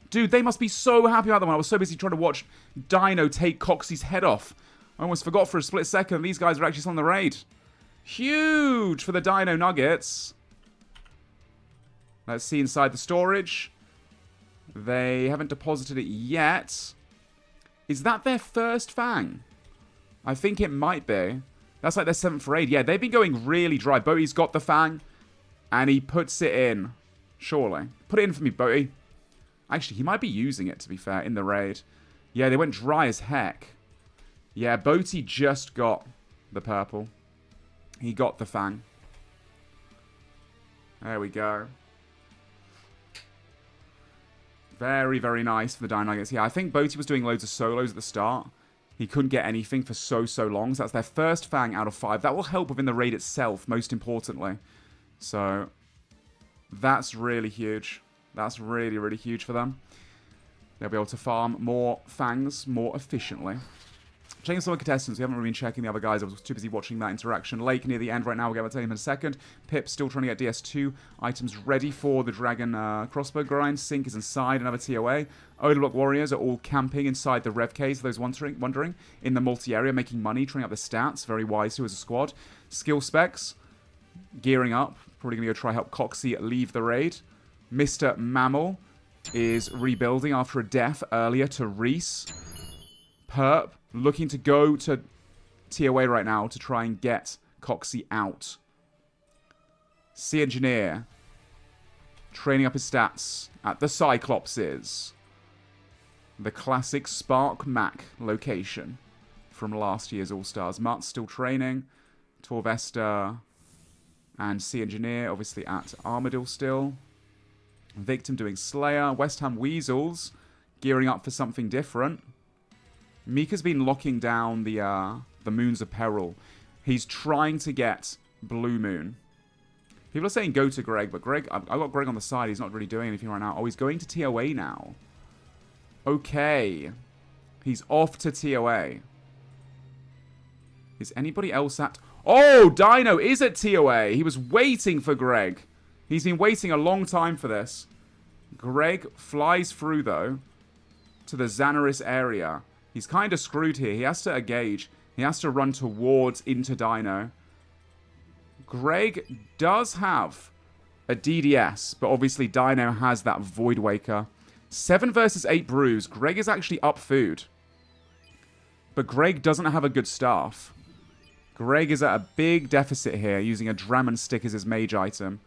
Dude, they must be so happy about that one. I was so busy trying to watch Dino take Coxie's head off. I almost forgot for a split second these guys are actually still on the raid. Huge for the Dino Nuggets. Let's see inside the storage. They haven't deposited it yet. Is that their first fang? I think it might be. That's like their 7th raid. Yeah, they've been going really dry. Boaty's got the fang. And he puts it in. Surely. Put it in for me, Boaty. Actually, he might be using it, to be fair, in the raid. Yeah, they went dry as heck. Yeah, Boaty just got the purple. He got the fang. There we go. Very, very nice for the Dino Nuggets. Yeah, I think Boaty was doing loads of solos at the start. He couldn't get anything for so long. So that's their first fang out of 5. That will help within the raid itself, most importantly. So that's really huge. That's really, really huge for them. They'll be able to farm more fangs more efficiently. Checking some of the contestants. We haven't really been checking the other guys. I was too busy watching that interaction. Lake near the end right now. We'll get to him in a second. Pip still trying to get DS2 items ready for the Dragon crossbow grind. Sync is inside another TOA. Odablock Warriors are all camping inside the Rev Caves, those wondering. In the multi-area, making money, trying up the stats. Very wise to as a squad. Skill specs. Gearing up. Probably going to go try help Coxie leave the raid. Mr. Mammal is rebuilding after a death earlier to Reese. Perp looking to go to TOA right now to try and get Coxie out. Sea Engineer training up his stats at the Cyclopses. The classic Spark Mac location from last year's All Stars. Mutt's still training. Torvesta and Sea Engineer obviously at Armadillo still. Victim doing Slayer. West Ham Weasels gearing up for something different. Mika's been locking down the Moons of Peril. He's trying to get Blue Moon. People are saying go to Greg, but Greg, I've got Greg on the side. He's not really doing anything right now. Oh, he's going to TOA now. Okay. He's off to TOA. Is anybody else at... Oh, Dino is at TOA. He was waiting for Greg. He's been waiting a long time for this. Greg flies through, though, to the Xanaris area. He's kind of screwed here. He has to engage. He has to run towards into Dino. Greg does have a DDS, but obviously Dino has that Void Waker. 7 versus 8 brews. Greg is actually up food. But Greg doesn't have a good staff. Greg is at a big deficit here, using a Dragon Stick as his mage item.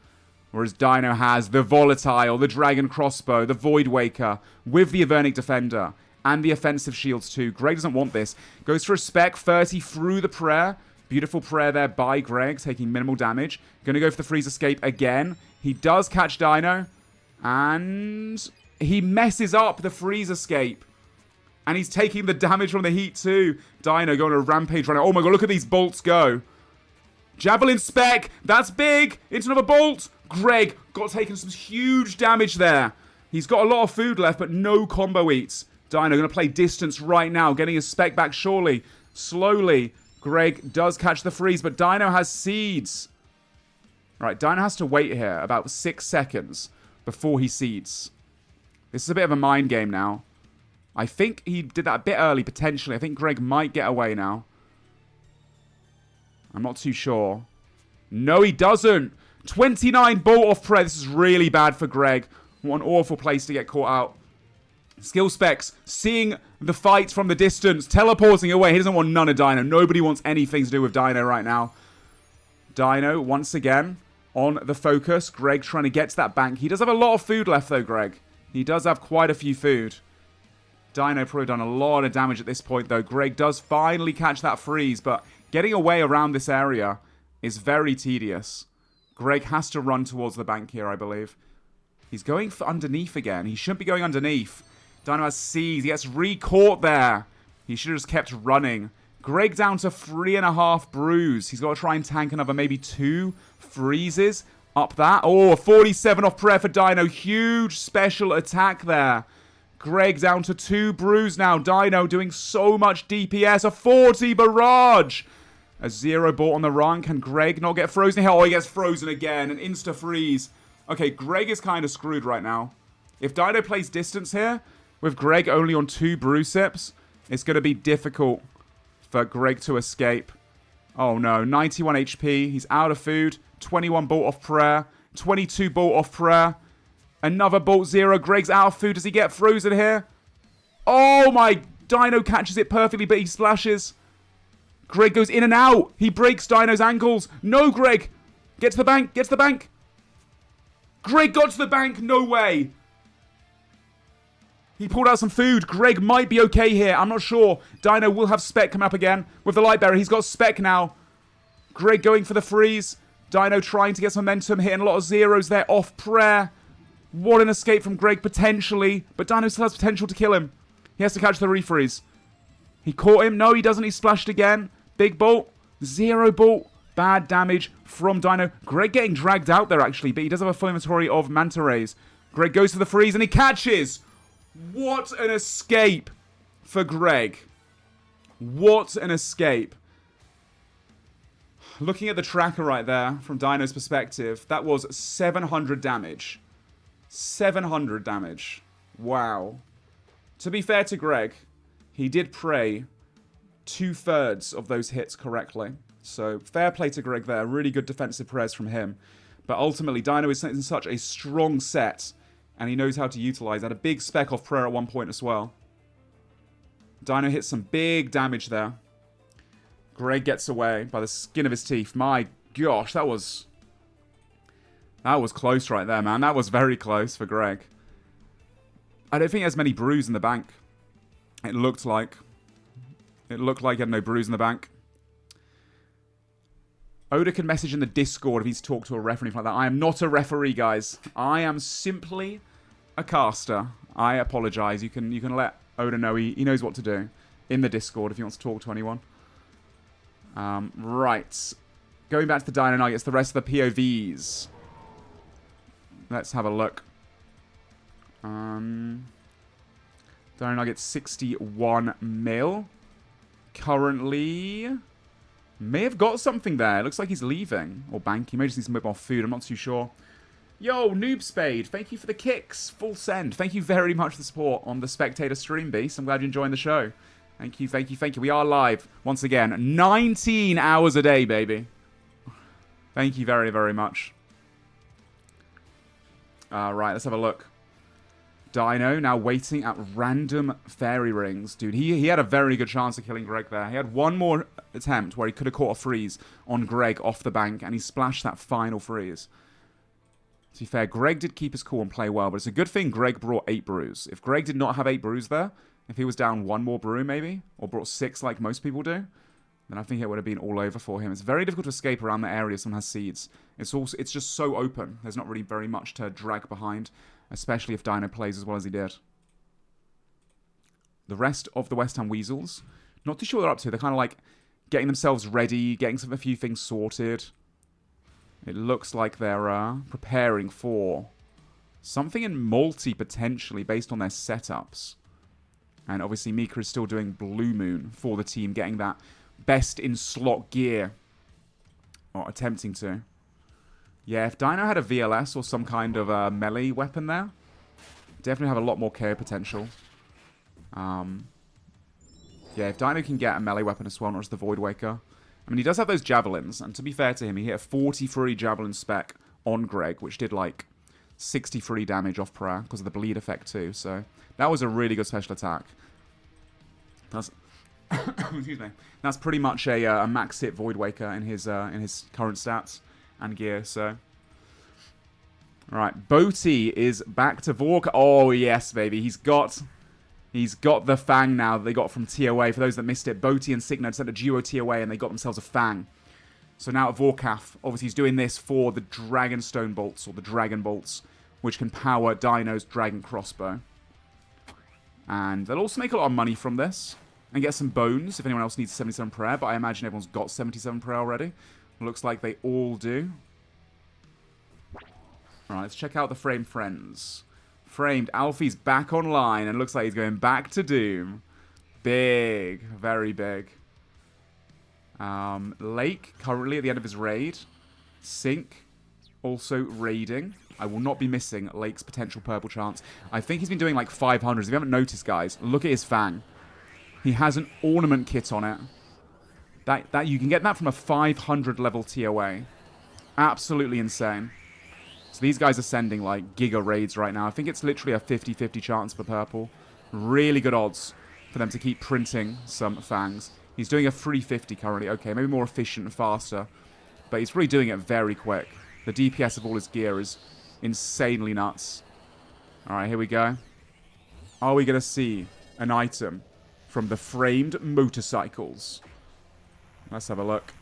Whereas Dino has the Volatile, the Dragon Crossbow, the Void Waker, with the Avernic Defender. And the offensive shields too. Greg doesn't want this. Goes for a spec. 30 through the prayer. Beautiful prayer there by Greg. Taking minimal damage. Going to go for the freeze escape again. He does catch Dino. And he messes up the freeze escape. And he's taking the damage from the heat too. Dino going on a rampage right now. Oh my god, look at these bolts go. Javelin spec. That's big. Into another bolt. Greg got taken some huge damage there. He's got a lot of food left, but no combo eats. Dino going to play distance right now, getting his spec back surely. Slowly, Greg does catch the freeze, but Dino has seeds. Right, Dino has to wait here about 6 seconds before he seeds. This is a bit of a mind game now. I think he did that a bit early, potentially. I think Greg might get away now. I'm not too sure. No, he doesn't. 29 bolt off prayer. This is really bad for Greg. What an awful place to get caught out. Skill specs, seeing the fight from the distance, teleporting away. He doesn't want none of Dino. Nobody wants anything to do with Dino right now. Dino, once again, on the focus. Greg trying to get to that bank. He does have a lot of food left, though, Greg. He does have quite a few food. Dino probably done a lot of damage at this point, though. Greg does finally catch that freeze, but getting away around this area is very tedious. Greg has to run towards the bank here, I believe. He's going for underneath again. He shouldn't be going underneath. Dino has C's. He gets re-caught there. He should have just kept running. Greg down to 3.5 brews. He's got to try and tank another maybe 2 freezes up that. Oh, 47 off prayer for Dino. Huge special attack there. Greg down to 2 brews now. Dino doing so much DPS. A 40 barrage. A 0 ball on the run. Can Greg not get frozen here? Oh, he gets frozen again. An insta-freeze. Okay, Greg is kind of screwed right now. If Dino plays distance here, with Greg only on 2 brew sips, it's going to be difficult for Greg to escape. Oh no, 91 HP. He's out of food. 21 bolt off prayer. 22 bolt off prayer. Another bolt 0. Greg's out of food. Does he get frozen here? Oh my, Dino catches it perfectly, but he splashes. Greg goes in and out. He breaks Dino's ankles. No, Greg. Get to the bank. Get to the bank. Greg got to the bank. No way. He pulled out some food. Greg might be okay here. I'm not sure. Dino will have Spec come up again with the Light Bearer. He's got Spec now. Greg going for the freeze. Dino trying to get some momentum, hitting a lot of zeros there off prayer. What an escape from Greg potentially. But Dino still has potential to kill him. He has to catch the refreeze. He caught him. No, he doesn't. He splashed again. Big bolt. 0 bolt. Bad damage from Dino. Greg getting dragged out there actually, but he does have a full inventory of Manta Rays. Greg goes for the freeze and he catches. What an escape for Greg. What an escape. Looking at the tracker right there, from Dino's perspective, that was 700 damage. 700 damage. Wow. To be fair to Greg, he did pray 2/3 of those hits correctly. So, fair play to Greg there. Really good defensive prayers from him. But ultimately, Dino is in such a strong set, and he knows how to utilize that. A big spec off prayer at one point as well. Dino hits some big damage there. Greg gets away by the skin of his teeth. My gosh, that was close right there, man. That was very close for Greg. I don't think he has many brews in the bank. It looked like he had no brews in the bank. Oda can message in the Discord if he's talked to a ref or anything like that. I am not a referee, guys. I am simply a caster. I apologize. You can let Oda know he knows what to do in the Discord if he wants to talk to anyone. Right. Going back to the Dino Nuggets, the rest of the POVs. Let's have a look. Dino Nuggets 61 mil. Currently may have got something there. Looks like he's leaving. Or bank. He may just need some bit more food. I'm not too sure. Yo, Noob Spade. Thank you for the kicks. Full send. Thank you very much for the support on the Spectator stream, Beast. I'm glad you're enjoying the show. Thank you, thank you, thank you. We are live, once again, 19 hours a day, baby. Thank you very, very much. Right, let's have a look. Dino now waiting at random fairy rings. Dude, he had a very good chance of killing Greg there. He had one more attempt where he could have caught a freeze on Greg off the bank, and he splashed that final freeze. To be fair, Greg did keep his cool and play well, but it's a good thing Greg brought 8 brews. If Greg did not have 8 brews there, if he was down 1 more brew maybe, or brought 6 like most people do, then I think it would have been all over for him. It's very difficult to escape around the area if someone has seeds. It's just so open. There's not really very much to drag behind, especially if Dino plays as well as he did. The rest of the West Ham Weasels, not too sure what they're up to. They're kind of like getting themselves ready, getting a few things sorted. It looks like they're preparing for something in multi, potentially, based on their setups. And obviously, Mika is still doing Blue Moon for the team, getting that best in slot gear. Or attempting to. Yeah, if Dino had a VLS or some kind of melee weapon there, definitely have a lot more KO potential. Yeah, if Dino can get a melee weapon as well, not just the Void Waker, I mean, he does have those javelins, and to be fair to him, he hit a 43 javelin spec on Greg, which did like 63 damage off prayer because of the bleed effect too. So that was a really good special attack. That's excuse me. That's pretty much a max hit Void Waker in his current stats and gear. So. Right, Boaty is back to Vork. Oh, yes, baby. He's got the Fang now that they got from TOA. For those that missed it, Boaty and Signa sent a duo TOA and they got themselves a Fang. So now at Vorkath, obviously he's doing this for the Dragonstone Bolts, or the Dragon Bolts, which can power Dino's Dragon Crossbow. And they'll also make a lot of money from this. And get some bones if anyone else needs 77 prayer, but I imagine everyone's got 77 prayer already. Looks like they all do. Alright, let's check out the Framed Friends. Framed, Alfie's back online and looks like he's going back to Doom. Big. Very big. Lake, currently at the end of his raid. Sink, also raiding. I will not be missing Lake's potential purple chance. I think he's been doing like 500s. If you haven't noticed, guys, look at his Fang. He has an ornament kit on it. That you can get that from a 500 level TOA. Absolutely insane. So these guys are sending like giga raids right now. I think it's literally a 50-50 chance for purple. Really good odds for them to keep printing some Fangs. He's doing a 350 currently. Okay, maybe more efficient and faster. But he's really doing it very quick. The DPS of all his gear is insanely nuts. Alright, here we go. Are we going to see an item from the Framed Motorcycles? Let's have a look.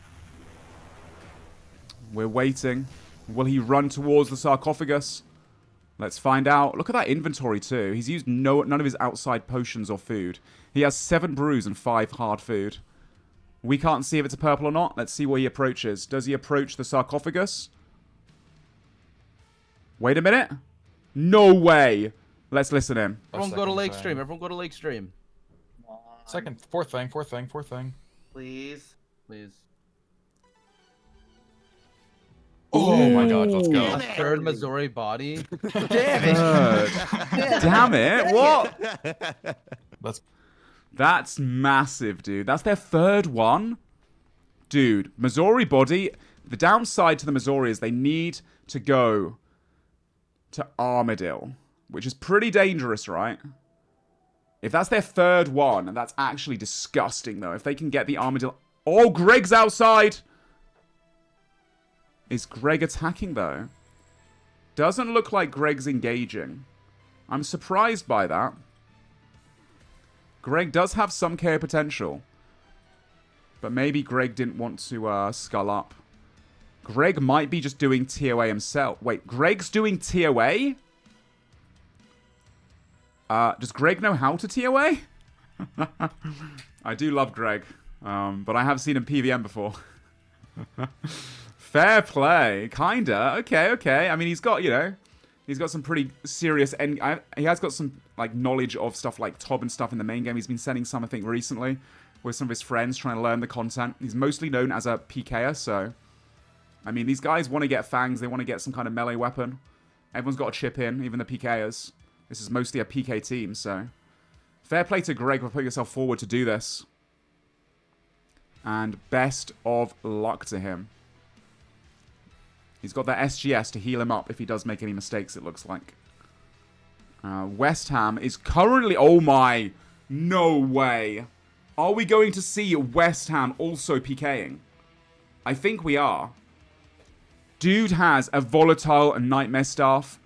We're waiting. Will he run towards the sarcophagus? Let's find out. Look at that inventory too. He's used none of his outside potions or food. He has 7 brews and 5 hard food. We can't see if it's a purple or not. Let's see where he approaches. Does he approach the sarcophagus? Wait a minute. No way. Let's listen in. Everyone go to Lake Stream. Everyone go to Lake Stream. Fourth thing. Please. Please. Oh my god, let's go. A third Missouri body. Damn it. What? That's massive, dude. That's their 3rd one. Dude, Missouri body. The downside to the Missouri is they need to go to Armadillo, which is pretty dangerous, right? If that's their 3rd one, and that's actually disgusting, though. If they can get the Armadillo... Oh, Greg's outside! Is Greg attacking, though? Doesn't look like Greg's engaging. I'm surprised by that. Greg does have some KO potential. But maybe Greg didn't want to skull up. Greg might be just doing TOA himself. Wait, Greg's doing TOA? Does Greg know how to TOA? I do love Greg. But I have seen him PVM before. Fair play. Kinda. Okay. I mean, he's got, he's got some pretty serious... he has got some, like, knowledge of stuff like Tob and stuff in the main game. He's been sending some, I think, recently with some of his friends trying to learn the content. He's mostly known as a PKer, so... I mean, these guys want to get Fangs. They want to get some kind of melee weapon. Everyone's got to chip in, even the PKers. This is mostly a PK team, so... Fair play to Greg for putting yourself forward to do this. And best of luck to him. He's got that SGS to heal him up if he does make any mistakes, it looks like. West Ham is currently... Oh my... No way. Are we going to see West Ham also PKing? I think we are. Dude has a Volatile Nightmare Staff.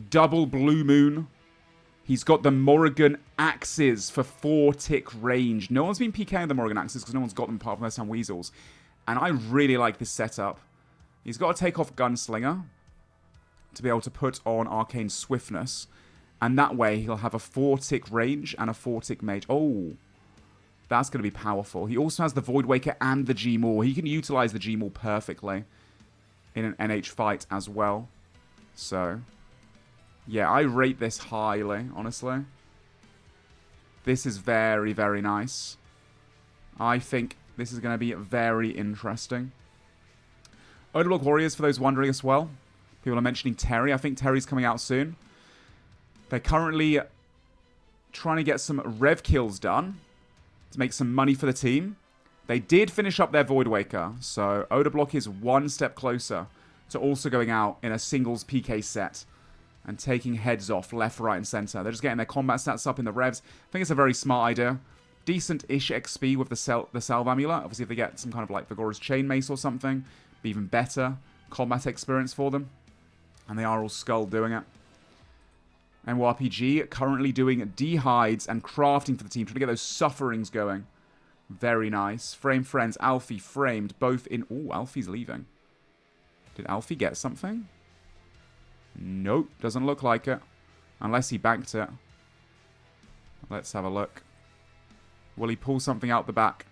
Double Blue Moon. He's got the Morrigan Axes for 4-tick range. No one's been PKing the Morrigan Axes because no one's got them apart from West Ham Weasels. And I really like this setup. He's got to take off Gunslinger to be able to put on Arcane Swiftness. And that way he'll have a 4-tick range and a 4-tick mage. Oh, that's going to be powerful. He also has the Void Waker and the G-Maul. He can utilize the G-Maul perfectly in an NH fight as well. So, yeah, I rate this highly, honestly. This is very, very nice. I think this is going to be very interesting. Odinblock Warriors, for those wondering as well. People are mentioning Terry. I think Terry's coming out soon. They're currently trying to get some rev kills done to make some money for the team. They did finish up their Void Waker, so Odablock is one step closer to also going out in a singles PK set and taking heads off left, right, and center. They're just getting their combat stats up in the revs. I think it's a very smart idea. Decent-ish XP with the Salve Amulet. Obviously, if they get some kind of like Vigorous Chain Mace or something, be even better combat experience for them. And they are all Skull doing it. NYRPG currently doing dehides and crafting for the team, trying to get those sufferings going. Very nice. Frame Friends, Alfie framed both in... Ooh, Alfie's leaving. Did Alfie get something? Nope, doesn't look like it. Unless he banked it. Let's have a look. Will he pull something out the back?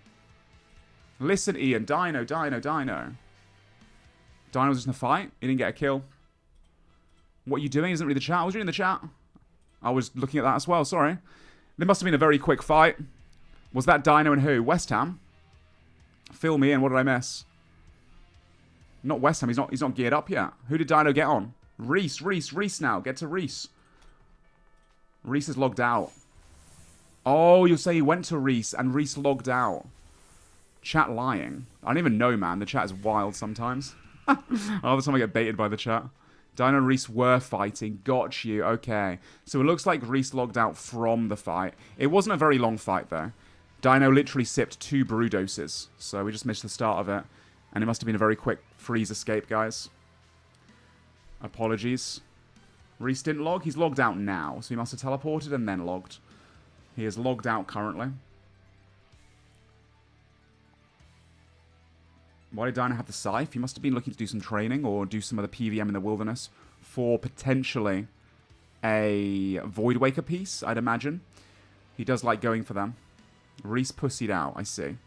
Listen, Ian. Dino. Dino's just in a fight. He didn't get a kill. What are you doing? He doesn't read the chat. I was reading the chat. I was looking at that as well. Sorry. There must have been a very quick fight. Was that Dino and who? West Ham? Fill me in. What did I miss? Not West Ham. He's not geared up yet. Who did Dino get on? Reese now. Get to Reese. Reese is logged out. Oh, you'll say he went to Reese and Reese logged out. Chat lying. I don't even know, man. The chat is wild sometimes. All the time I get baited by the chat. Dino and Reese were fighting. Got you. Okay. So it looks like Reese logged out from the fight. It wasn't a very long fight, though. Dino literally sipped 2 brew doses. So we just missed the start of it. And it must have been a very quick freeze escape, guys. Apologies. Reese didn't log. He's logged out now. So he must have teleported and then logged. He is logged out currently. Why did Dino have the Scythe? He must have been looking to do some training or do some of the PVM in the wilderness for potentially a Void Waker piece, I'd imagine. He does like going for them. Reese pussied out, I see.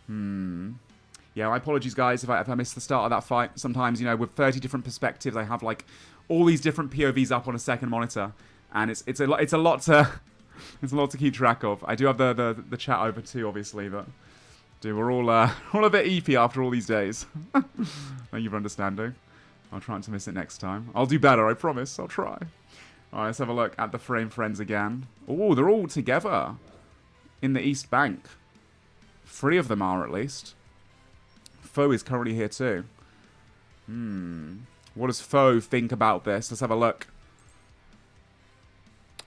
Yeah, my apologies, guys, if I missed the start of that fight. Sometimes, you know, with 30 different perspectives, I have, like, all these different POVs up on a second monitor. And it's a lot to... It's a lot to keep track of. I do have the chat over too, obviously, but... Dude, we're all a bit EP after all these days. Thank you for understanding. I'll try not to miss it next time. I'll do better, I promise. I'll try. Alright, let's have a look at the Frame Friends again. Oh, they're all together. In the East Bank. 3 of them are, at least. Foe is currently here too. What does Foe think about this? Let's have a look.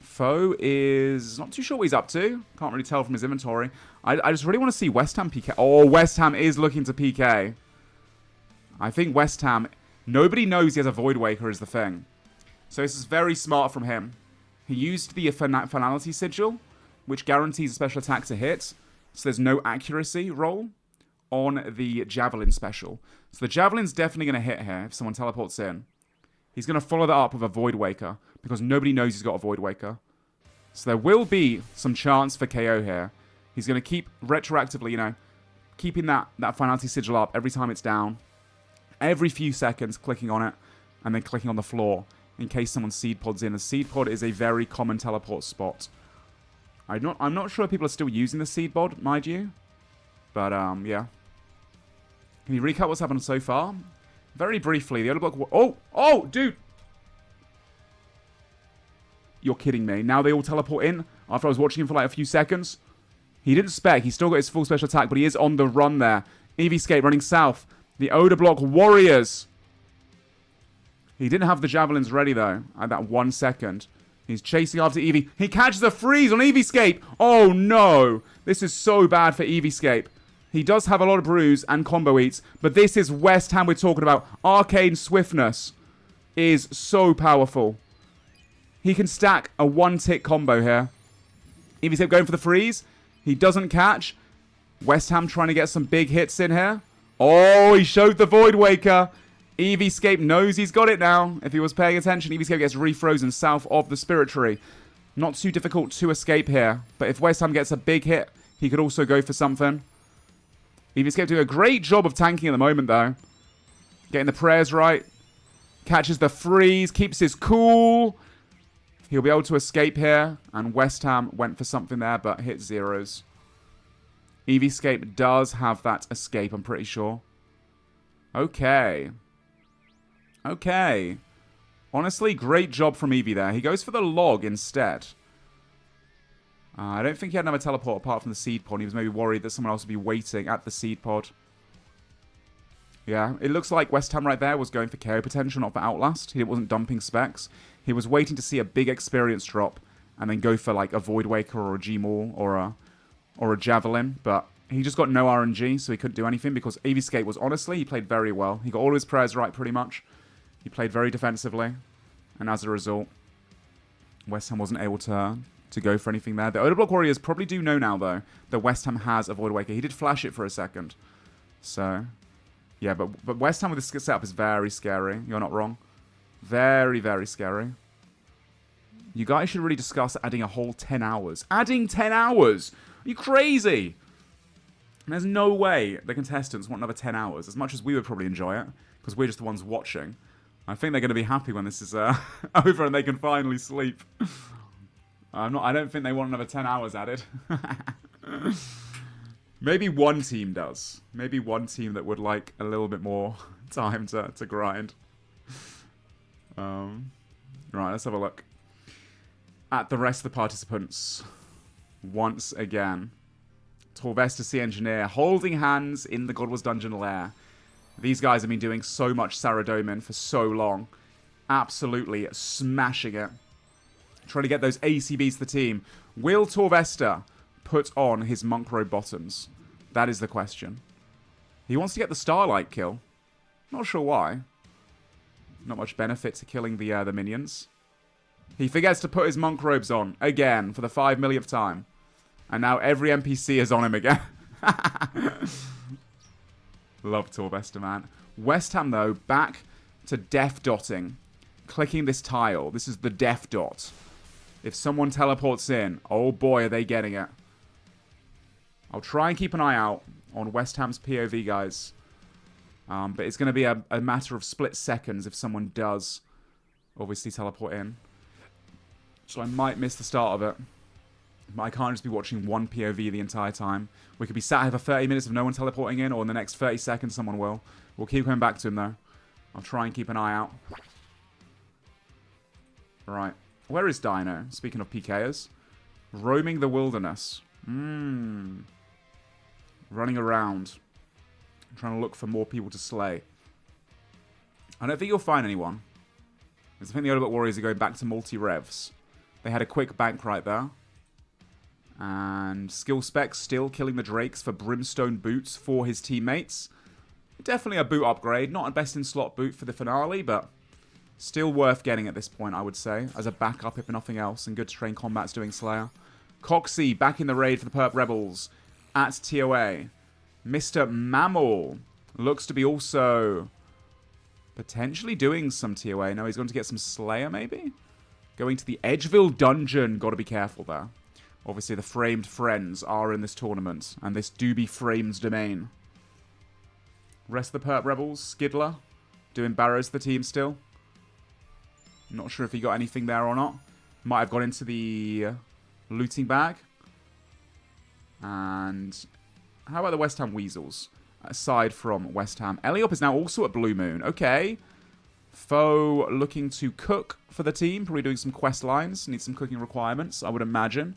Foe is not too sure what he's up to. Can't really tell from his inventory. I just really want to see West Ham PK. Oh, West Ham is looking to PK. I think West Ham... Nobody knows he has a Void Waker is the thing. So this is very smart from him. He used the Finality Sigil, which guarantees a special attack to hit. So there's no accuracy roll on the Javelin special. So the Javelin's definitely going to hit here if someone teleports in. He's going to follow that up with a Void Waker, because nobody knows he's got a Void Waker. So there will be some chance for KO here. He's going to keep retroactively, you know, keeping that Finality Sigil up every time it's down. Every few seconds, clicking on it, and then clicking on the floor, in case someone Seed Pod's in. The Seed Pod is a very common teleport spot. I'm not sure if people are still using the Seed Pod, mind you. But, yeah. Can you recap what's happened so far? Very briefly, the other block... Oh, dude! You're kidding me. Now they all teleport in after I was watching him for like a few seconds. He didn't spec. He's still got his full special attack, but he is on the run there. EVscape running south. The Odor Block Warriors. He didn't have the Javelins ready, though, at that 1 second. He's chasing after Eevee. He catches a freeze on EVscape. Oh, no. This is so bad for EVscape. He does have a lot of brews and combo eats, but this is West Ham we're talking about. Arcane Swiftness is so powerful. He can stack a 1-tick combo here. EVscape going for the freeze. He doesn't catch. West Ham trying to get some big hits in here. Oh, he showed the Void Waker. EVscape knows he's got it now. If he was paying attention, EVscape gets refrozen south of the Spirit Tree. Not too difficult to escape here. But if West Ham gets a big hit, he could also go for something. EVscape doing a great job of tanking at the moment, though. Getting the prayers right. Catches the freeze. Keeps his cool. He'll be able to escape here. And West Ham went for something there, but hit zeros. EVscape does have that escape, I'm pretty sure. Okay. Okay. Honestly, great job from Eevee there. He goes for the log instead. I don't think he had another teleport apart from the seed pod. He was maybe worried that someone else would be waiting at the seed pod. Yeah, it looks like West Ham right there was going for KO potential, not for Outlast. He wasn't dumping specs. He was waiting to see a big experience drop and then go for like a Void Waker or a G-Maul or a Javelin. But he just got no RNG, so he couldn't do anything because VODs was, honestly, he played very well. He got all his prayers right pretty much. He played very defensively. And as a result, West Ham wasn't able to go for anything there. The Odablock Warriors probably do know now, though, that West Ham has a Void Waker. He did flash it for a second. So, yeah, but West Ham with this setup is very scary. You're not wrong. Very, very scary. You guys should really discuss adding a whole 10 hours. Adding 10 hours? Are you crazy? There's no way the contestants want another 10 hours, as much as we would probably enjoy it, because we're just the ones watching. I think they're going to be happy when this is over and they can finally sleep. I don't think they want another 10 hours added. Maybe one team does. Maybe one team that would like a little bit more time to grind. Right, let's have a look at the rest of the participants once again. Torvesta Sea Engineer holding hands in the God Wars Dungeon lair. These guys have been doing so much Saradomin for so long. Absolutely smashing it. Trying to get those ACBs to the team. Will Torvesta put on his Monk Robe bottoms? That is the question. He wants to get the Starlight kill. Not sure why. Not much benefit to killing the minions. He forgets to put his Monk Robes on. Again, for the 5 millionth time. And now every NPC is on him again. Love Torvesta, man. West Ham, though, back to def dotting. Clicking this tile. This is the def dot. If someone teleports in, oh boy, are they getting it. I'll try and keep an eye out on West Ham's POV, guys. But it's going to be a matter of split seconds if someone does obviously teleport in. So I might miss the start of it. But I can't just be watching one POV the entire time. We could be sat here for 30 minutes of no one teleporting in, or in the next 30 seconds someone will. We'll keep coming back to him, though. I'll try and keep an eye out. Right. Where is Dino? Speaking of PKers. Roaming the wilderness. Running around. I'm trying to look for more people to slay. I don't think you'll find anyone. I think the Odablock Warriors are going back to multi-revs. They had a quick bank right there. And Skill Specs still killing the Drakes for Brimstone boots for his teammates. Definitely a boot upgrade. Not a best in slot boot for the finale, but still worth getting at this point, I would say. As a backup, if nothing else. And good to train combats doing Slayer. Coxie back in the raid for the Perp Rebels at TOA. Mr. Mammal looks to be also potentially doing some TOA. No, he's going to get some Slayer, maybe? Going to the Edgeville Dungeon. Got to be careful there. Obviously, the Framed Friends are in this tournament, and this do be Frames domain. Rest of the Perp Rebels, Skidler, doing Barrows to the team still. Not sure if he got anything there or not. Might have gone into the looting bag. And how about the West Ham Weasels? Aside from West Ham. Eliop is now also at Blue Moon. Okay. Foe looking to cook for the team. Probably doing some quest lines. Needs some cooking requirements, I would imagine.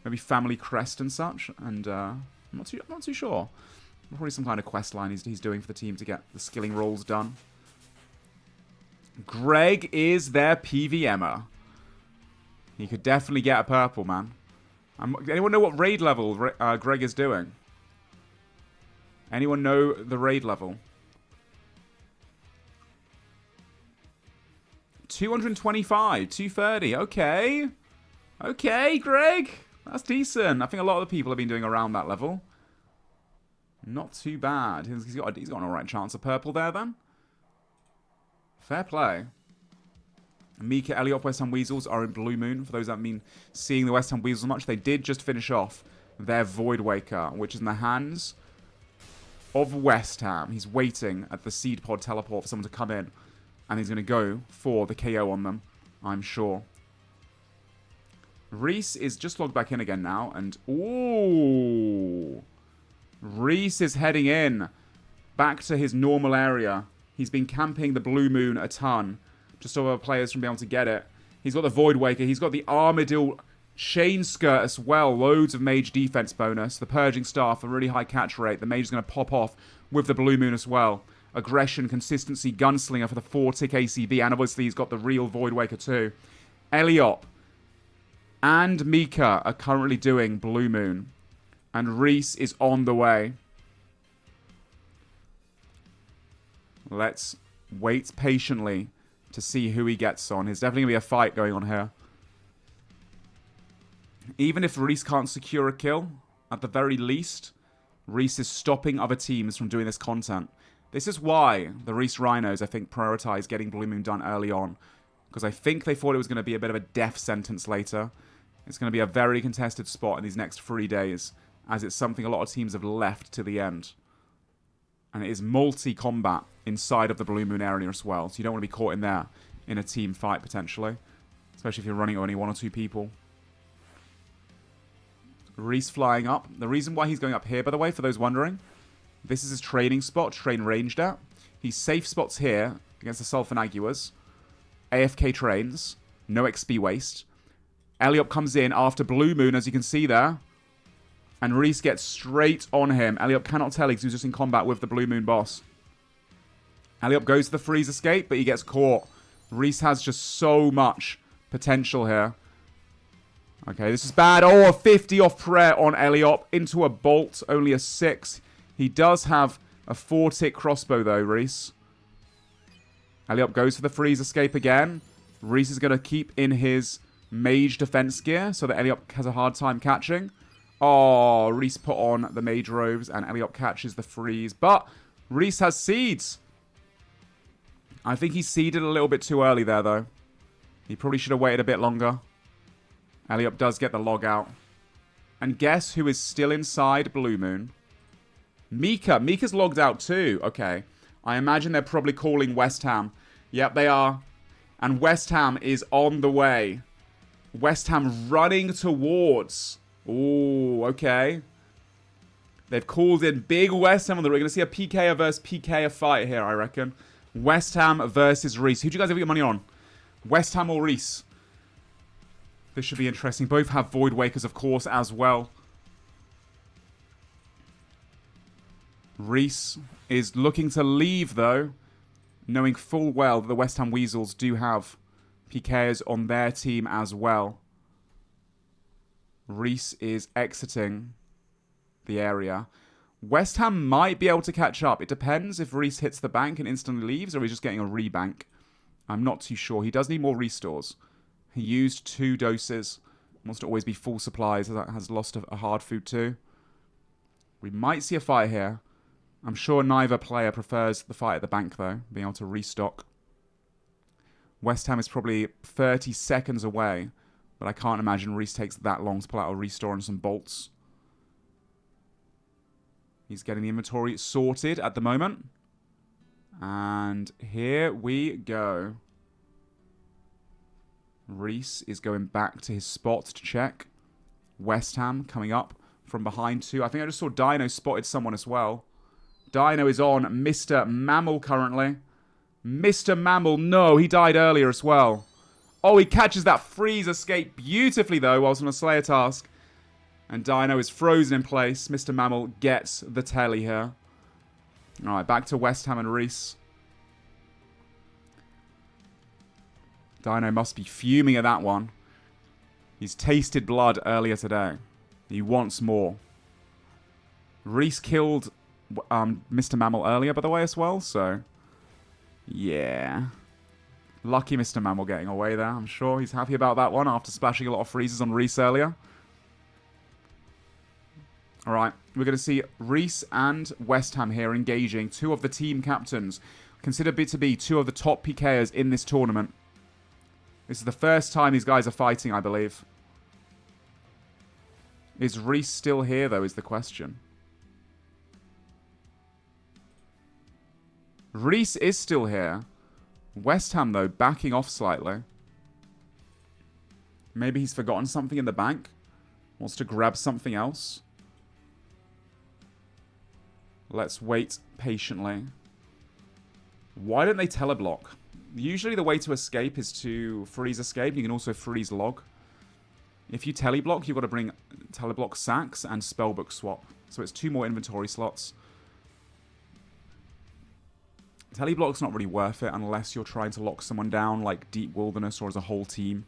Maybe family crest and such. And I'm not too sure. Probably some kind of quest line he's doing for the team to get the skilling rolls done. Greg is their PVMer. He could definitely get a purple, man. Anyone know what raid level Greg is doing? Anyone know the raid level? 225, 230. Okay. Okay, Greg. That's decent. I think a lot of the people have been doing around that level. Not too bad. He's got an alright chance of purple there, then. Fair play. Mika, Eliop, West Ham Weasels are in Blue Moon. For those that have been seeing the West Ham Weasels much, they did just finish off their Void Waker, which is in the hands of West Ham. He's waiting at the Seed Pod teleport for someone to come in. And he's going to go for the KO on them, I'm sure. Reese is just logged back in again now. And, ooh. Reese is heading in. Back to his normal area. He's been camping the Blue Moon a ton. Just so other players from being able to get it. He's got the Void Waker. He's got the Armadillo Chain Skirt as well. Loads of mage defense bonus. The Purging Staff, a really high catch rate. The mage is going to pop off with the Blue Moon as well. Aggression, Consistency, Gunslinger for the 4-tick ACV. And obviously he's got the real Void Waker too. Eliop and Mika are currently doing Blue Moon. And Reese is on the way. Let's wait patiently to see who he gets on. There's definitely going to be a fight going on here. Even if Reese can't secure a kill, at the very least, Reese is stopping other teams from doing this content. This is why the Reese Rhinos, I think, prioritize getting Blue Moon done early on. Because I think they thought it was going to be a bit of a death sentence later. It's going to be a very contested spot in these next 3 days, as it's something a lot of teams have left to the end. And it is multi-combat inside of the Blue Moon area as well. So you don't want to be caught in there in a team fight, potentially. Especially if you're running only 1 or 2 people. Reese flying up. The reason why he's going up here, by the way, for those wondering, this is his training spot, train ranged at. He safe spots here against the Sulfanaguas. AFK trains. No XP waste. Eliop comes in after Blue Moon, as you can see there. And Reese gets straight on him. Eliop cannot tell because he was just in combat with the Blue Moon boss. Eliop goes to the freeze escape, but he gets caught. Reese has just so much potential here. Okay, this is bad. Oh, a 50 off prayer on Eliop into a bolt. Only a 6. He does have a 4-tick crossbow, though, Reese. Eliop goes for the freeze escape again. Reese is going to keep in his mage defense gear so that Eliop has a hard time catching. Oh, Reese put on the mage robes and Eliop catches the freeze. But Reese has seeds. I think he seeded a little bit too early there, though. He probably should have waited a bit longer. Eliop does get the log out. And guess who is still inside Blue Moon? Mika. Mika's logged out too. Okay. I imagine they're probably calling West Ham. Yep, they are. And West Ham is on the way. West Ham running towards. Ooh, okay. They've called in big West Ham. We're going to see a PKer versus PKer fight here, I reckon. West Ham versus Reese. Who do you guys have your money on? West Ham or Reese? This should be interesting. Both have Void Wakers, of course, as well. Reese is looking to leave, though, knowing full well that the West Ham Weasels do have PKs on their team as well. Reese is exiting the area. West Ham might be able to catch up. It depends if Reese hits the bank and instantly leaves, or he's just getting a rebank. I'm not too sure. He does need more restores. He used 2 doses. Wants to always be full supplies. That has lost a hard food too. We might see a fight here. I'm sure neither player prefers the fight at the bank, though, being able to restock. West Ham is probably 30 seconds away, but I can't imagine Reese takes that long to pull out a restore and some bolts. He's getting the inventory sorted at the moment. And here we go. Reese is going back to his spot to check. West Ham coming up from behind too. I think I just saw Dino spotted someone as well. Dino is on Mr. Mammal currently. Mr. Mammal, no, he died earlier as well. Oh, he catches that freeze escape beautifully though whilst on a Slayer task. And Dino is frozen in place. Mr. Mammal gets the telly here. Alright, back to West Ham and Reese. Dino must be fuming at that one. He's tasted blood earlier today. He wants more. Reese killed Mr. Mammal earlier, by the way, as well, so... yeah. Lucky Mr. Mammal getting away there. I'm sure he's happy about that one after splashing a lot of freezes on Reese earlier. Alright, we're going to see Reese and West Ham here engaging. 2 of the team captains. Considered to be 2 of the top PKers in this tournament. This is the first time these guys are fighting, I believe. Is Reese still here, though, is the question. Reese is still here. West Ham, though, backing off slightly. Maybe he's forgotten something in the bank. Wants to grab something else. Let's wait patiently. Why don't they teleblock? Usually the way to escape is to freeze escape. You can also freeze log. If you teleblock, you've got to bring teleblock sacks and spellbook swap. So it's 2 more inventory slots. Teleblock's not really worth it unless you're trying to lock someone down, like Deep Wilderness or as a whole team.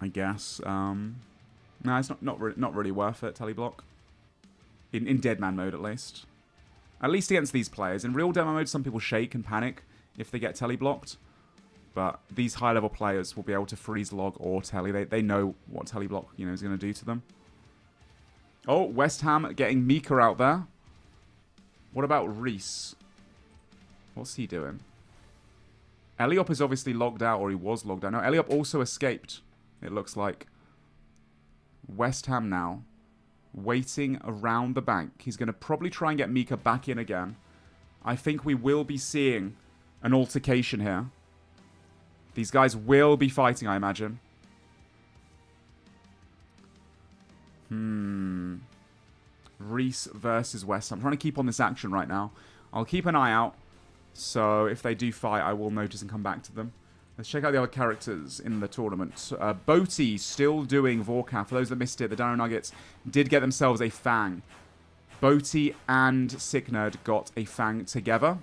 I guess. No, it's not really worth it, teleblock. In Deadman mode, at least. At least against these players. In real demo mode, some people shake and panic if they get teleblocked. But these high-level players will be able to freeze log or telly. They know what teleblock, you know, is going to do to them. Oh, West Ham getting Mika out there. What about Reese? What's he doing? Eliop is obviously logged out, or he was logged out. No, Eliop also escaped, it looks like. West Ham now. Waiting around the bank. He's going to probably try and get Mika back in again. I think we will be seeing an altercation here. These guys will be fighting, I imagine. Reese versus West. I'm trying to keep on this action right now. I'll keep an eye out. So if they do fight, I will notice and come back to them. Let's check out the other characters in the tournament. Boaty still doing Vorkath. For those that missed it, the Dino Nuggets did get themselves a Fang. Boaty and Sicknerd got a Fang together.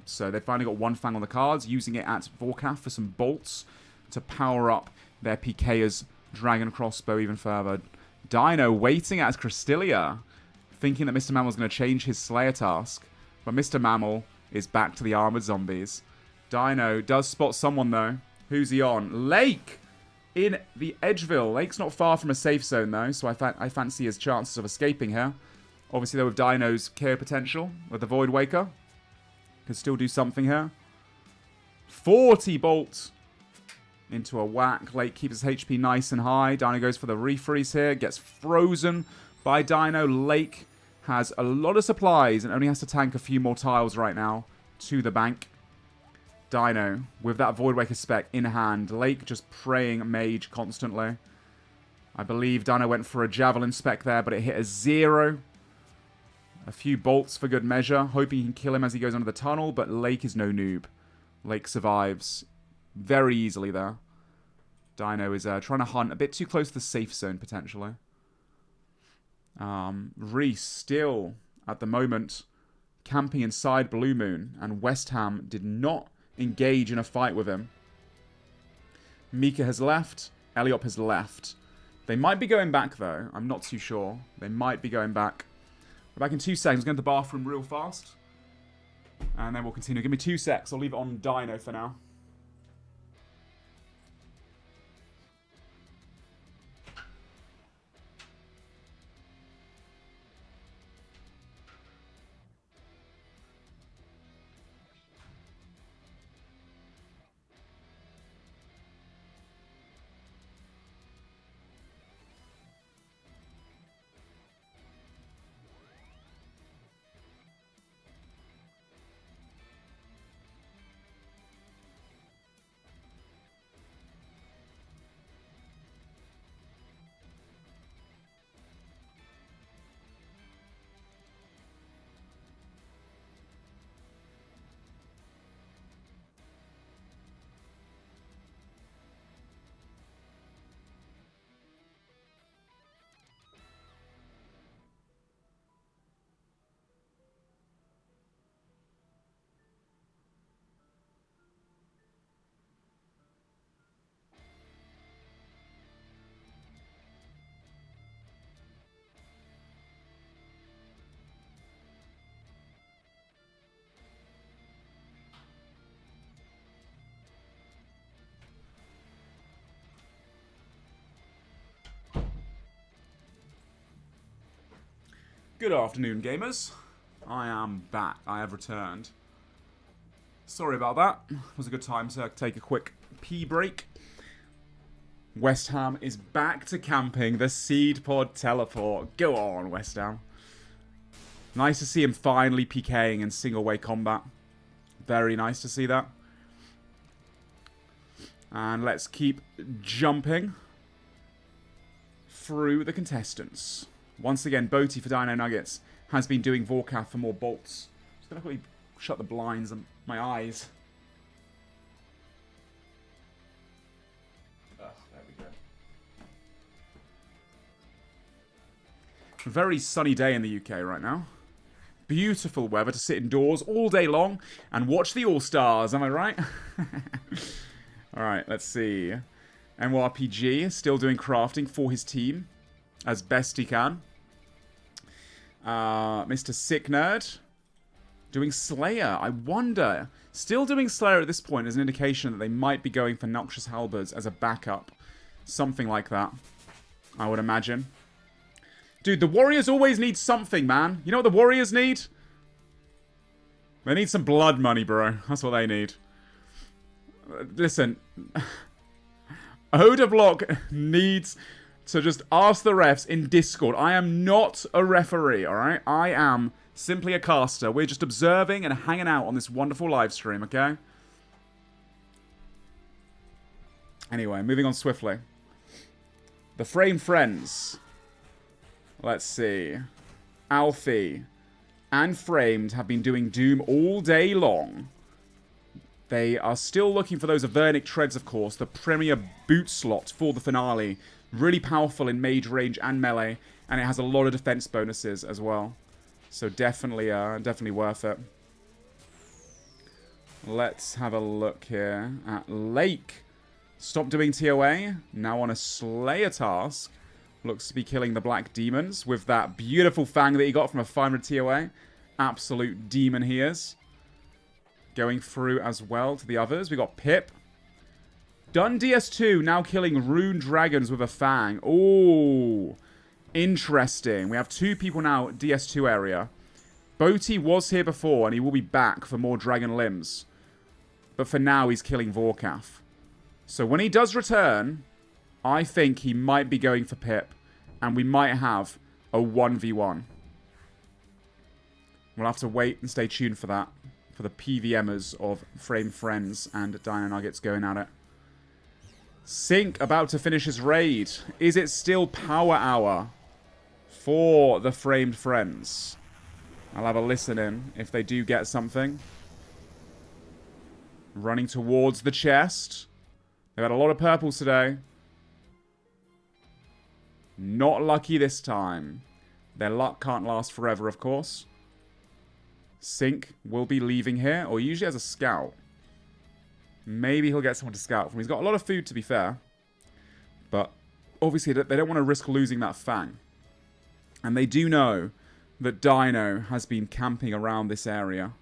So they finally got 1 Fang on the cards, using it at Vorkath for some bolts to power up their PK's Dragon Crossbow even further. Dino waiting at Crystalia, thinking that Mr. Mammal was going to change his Slayer task. But Mr. Mammal is back to the Armored Zombies. Dino does spot someone, though. Who's he on? Lake in the Edgeville. Lake's not far from a safe zone, though, so I fancy his chances of escaping here. Obviously, though, with Dino's KO potential, with the Void Waker, could still do something here. 40 bolts into a whack. Lake keeps his HP nice and high. Dino goes for the refreeze here. Gets frozen by Dino. Lake has a lot of supplies and only has to tank a few more tiles right now to the bank. Dino with that Void Waker spec in hand. Lake just praying Mage constantly. I believe Dino went for a Javelin spec there, but it hit a 0. A few bolts for good measure. Hoping he can kill him as he goes under the tunnel, but Lake is no noob. Lake survives very easily there. Dino is trying to hunt a bit too close to the safe zone, potentially. Reese still, at the moment, camping inside Blue Moon, and West Ham did not engage in a fight with him. Mika has left. Eliop has left. They might be going back, though. I'm not too sure. They might be going back. We're back in 2 seconds. Going to the bathroom real fast. And then we'll continue. Give me 2 secs. I'll leave it on Dino for now. Good afternoon, gamers. I am back. I have returned. Sorry about that. It was a good time to take a quick pee break. West Ham is back to camping the Seed Pod teleport. Go on, West Ham. Nice to see him finally PKing in single-way combat. Very nice to see that. And let's keep jumping through the contestants. Once again, Boaty for Dino Nuggets has been doing Vorkath for more bolts. Just gonna quickly shut the blinds and my eyes. Very sunny day in the UK right now. Beautiful weather to sit indoors all day long and watch the All Stars. Am I right? All right, let's see. NYRPG still doing crafting for his team as best he can. Mr. Sick Nerd doing Slayer. I wonder. Still doing Slayer at this point is an indication that they might be going for Noxious Halberds as a backup. Something like that, I would imagine. Dude, the Warriors always need something, man. You know what the Warriors need? They need some blood money, bro. That's what they need. Listen. Odablock needs to just ask the refs in Discord. I am not a referee, alright? I am simply a caster. We're just observing and hanging out on this wonderful live stream, okay? Anyway, moving on swiftly. The Frame Friends. Let's see. Alfie and Framed have been doing Doom all day long. They are still looking for those Avernic Treads, of course. The premier boot slot for the finale. Really powerful in mage range and melee. And it has a lot of defense bonuses as well. So definitely worth it. Let's have a look here at Lake. Stop doing TOA. Now on a Slayer task. Looks to be killing the Black Demons with that beautiful fang that he got from a 500 TOA. Absolute demon he is. Going through as well to the others. We got Pip. Done DS2, now killing Rune Dragons with a fang. Ooh. Interesting. We have 2 people now at DS2 area. Boaty was here before and he will be back for more Dragon Limbs. But for now he's killing Vorkath. So when he does return, I think he might be going for Pip. And we might have a 1v1. We'll have to wait and stay tuned for that. For the PVMers of Frame Friends and Dino Nuggets going at it. Sync about to finish his raid. Is it still Power Hour for the Framed Friends? I'll have a listen in if they do get something. Running towards the chest. They've had a lot of purples today. Not lucky this time. Their luck can't last forever, of course. Sync will be leaving here, or usually as a scout. Maybe he'll get someone to scout from. He's got a lot of food, to be fair. But obviously, they don't want to risk losing that fang. And they do know that Dino has been camping around this area.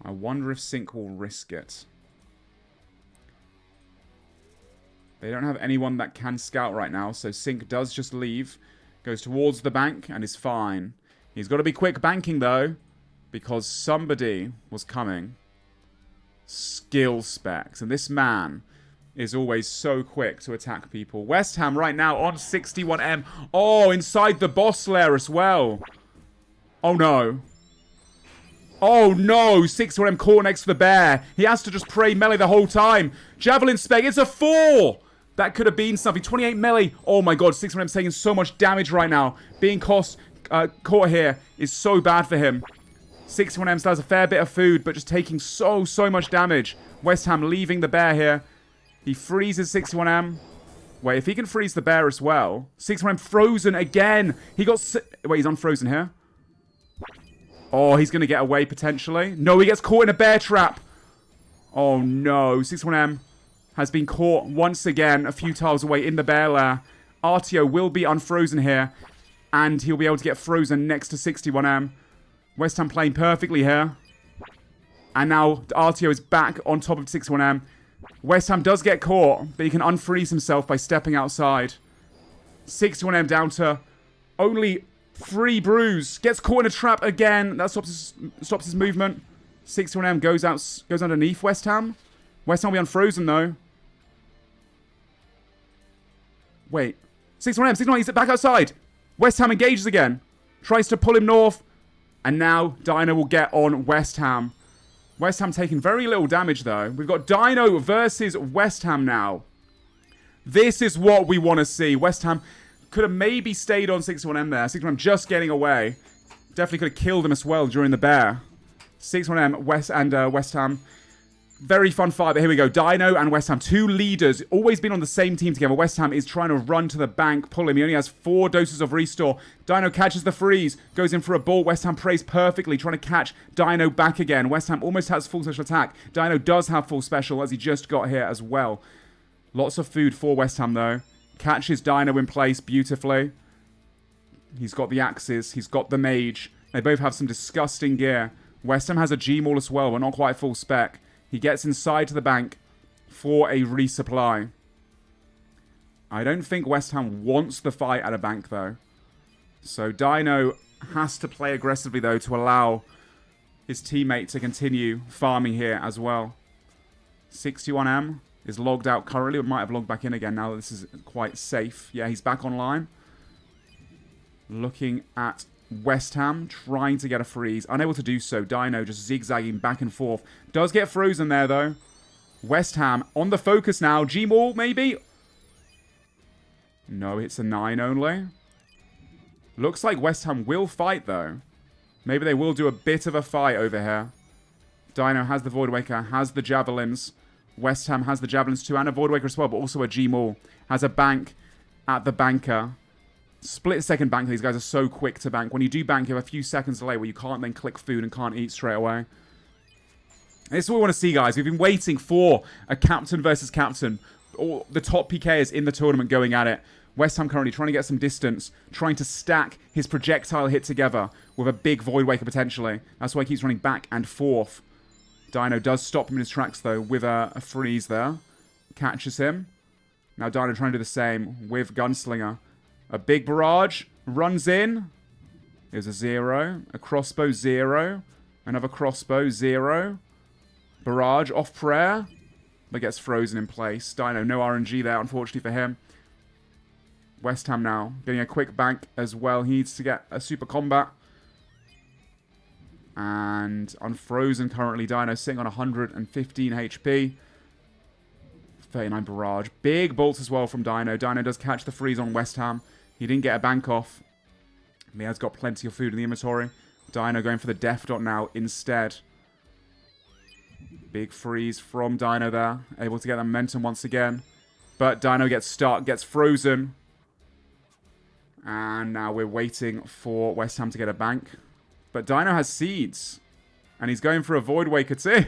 I wonder if Sync will risk it. They don't have anyone that can scout right now, so Sync does just leave. Goes towards the bank and is fine. He's got to be quick banking, though, because somebody was coming. Skill specs. And this man is always so quick to attack people. West Ham right now on 61M. Oh, inside the boss lair as well. Oh, no. Oh, no. 61M caught next to the bear. He has to just pray melee the whole time. Javelin spec. It's a 4. That could have been something. 28 melee. Oh, my God. 61M's taking so much damage right now. Being caught here is so bad for him. 61M still has a fair bit of food, but just taking so much damage. West Ham leaving the bear here. He freezes 61M. Wait, if he can freeze the bear as well. 61M frozen again. He got... Wait, he's unfrozen here. Oh, he's going to get away potentially. No, he gets caught in a bear trap. Oh, no. 61M has been caught once again a few tiles away in the bear lair. RTO will be unfrozen here. And he'll be able to get frozen next to 61M. West Ham playing perfectly here. And now RTO is back on top of 61M. West Ham does get caught, but he can unfreeze himself by stepping outside. 61M down to only 3 brews. Gets caught in a trap again. That stops his movement. 61M goes underneath West Ham. West Ham will be unfrozen though. Wait. 61M, he's back outside. West Ham engages again. Tries to pull him north. And now Dino will get on West Ham. West Ham taking very little damage though. We've got Dino versus West Ham now. This is what we want to see. West Ham could have maybe stayed on 61M there. 61M just getting away. Definitely could have killed him as well during the bear. 61M West Ham Very fun fight, but here we go. Dino and West Ham, 2 leaders, always been on the same team together. West Ham is trying to run to the bank, pull him. He only has 4 doses of restore. Dino catches the freeze, goes in for a ball. West Ham prays perfectly, trying to catch Dino back again. West Ham almost has full special attack. Dino does have full special, as he just got here as well. Lots of food for West Ham, though. Catches Dino in place beautifully. He's got the axes. He's got the mage. They both have some disgusting gear. West Ham has a G-Maul as well, but not quite full spec. He gets inside to the bank for a resupply. I don't think West Ham wants the fight at a bank, though. So Dino has to play aggressively, though, to allow his teammate to continue farming here as well. 61M is logged out currently, but might have logged back in again now that this is quite safe. Yeah, he's back online. Looking at West Ham, trying to get a freeze. Unable to do so. Dino just zigzagging back and forth. Does get frozen there, though. West Ham on the focus now. G-Maul, maybe? No, it's a 9 only. Looks like West Ham will fight, though. Maybe they will do a bit of a fight over here. Dino has the Voidwaker, has the Javelins. West Ham has the Javelins too, and a Voidwaker as well, but also a G-Maul. Has a bank at the banker. Split-second bank. These guys are so quick to bank. When you do bank, you have a few seconds delay where you can't then click food and can't eat straight away. This is what we want to see, guys. We've been waiting for a captain versus captain. All the top PKers in the tournament going at it. West Ham currently trying to get some distance, trying to stack his projectile hit together with a big Voidwaker potentially. That's why he keeps running back and forth. Dino does stop him in his tracks, though, with a freeze there. Catches him. Now Dino trying to do the same with Gunslinger. A big barrage. Runs in. There's a 0. A crossbow, 0. Another crossbow, 0. Barrage off prayer. But gets frozen in place. Dino, no RNG there, unfortunately for him. West Ham now. Getting a quick bank as well. He needs to get a super combat. And unfrozen currently. Dino sitting on 115 HP. 39 barrage. Big bolts as well from Dino. Dino does catch the freeze on West Ham. He didn't get a bank off. He has got plenty of food in the inventory. Dino going for the death dot now instead. Big freeze from Dino there. Able to get the momentum once again. But Dino gets stuck. Gets frozen. And now we're waiting for West Ham to get a bank. But Dino has seeds. And he's going for a Voidwaker too.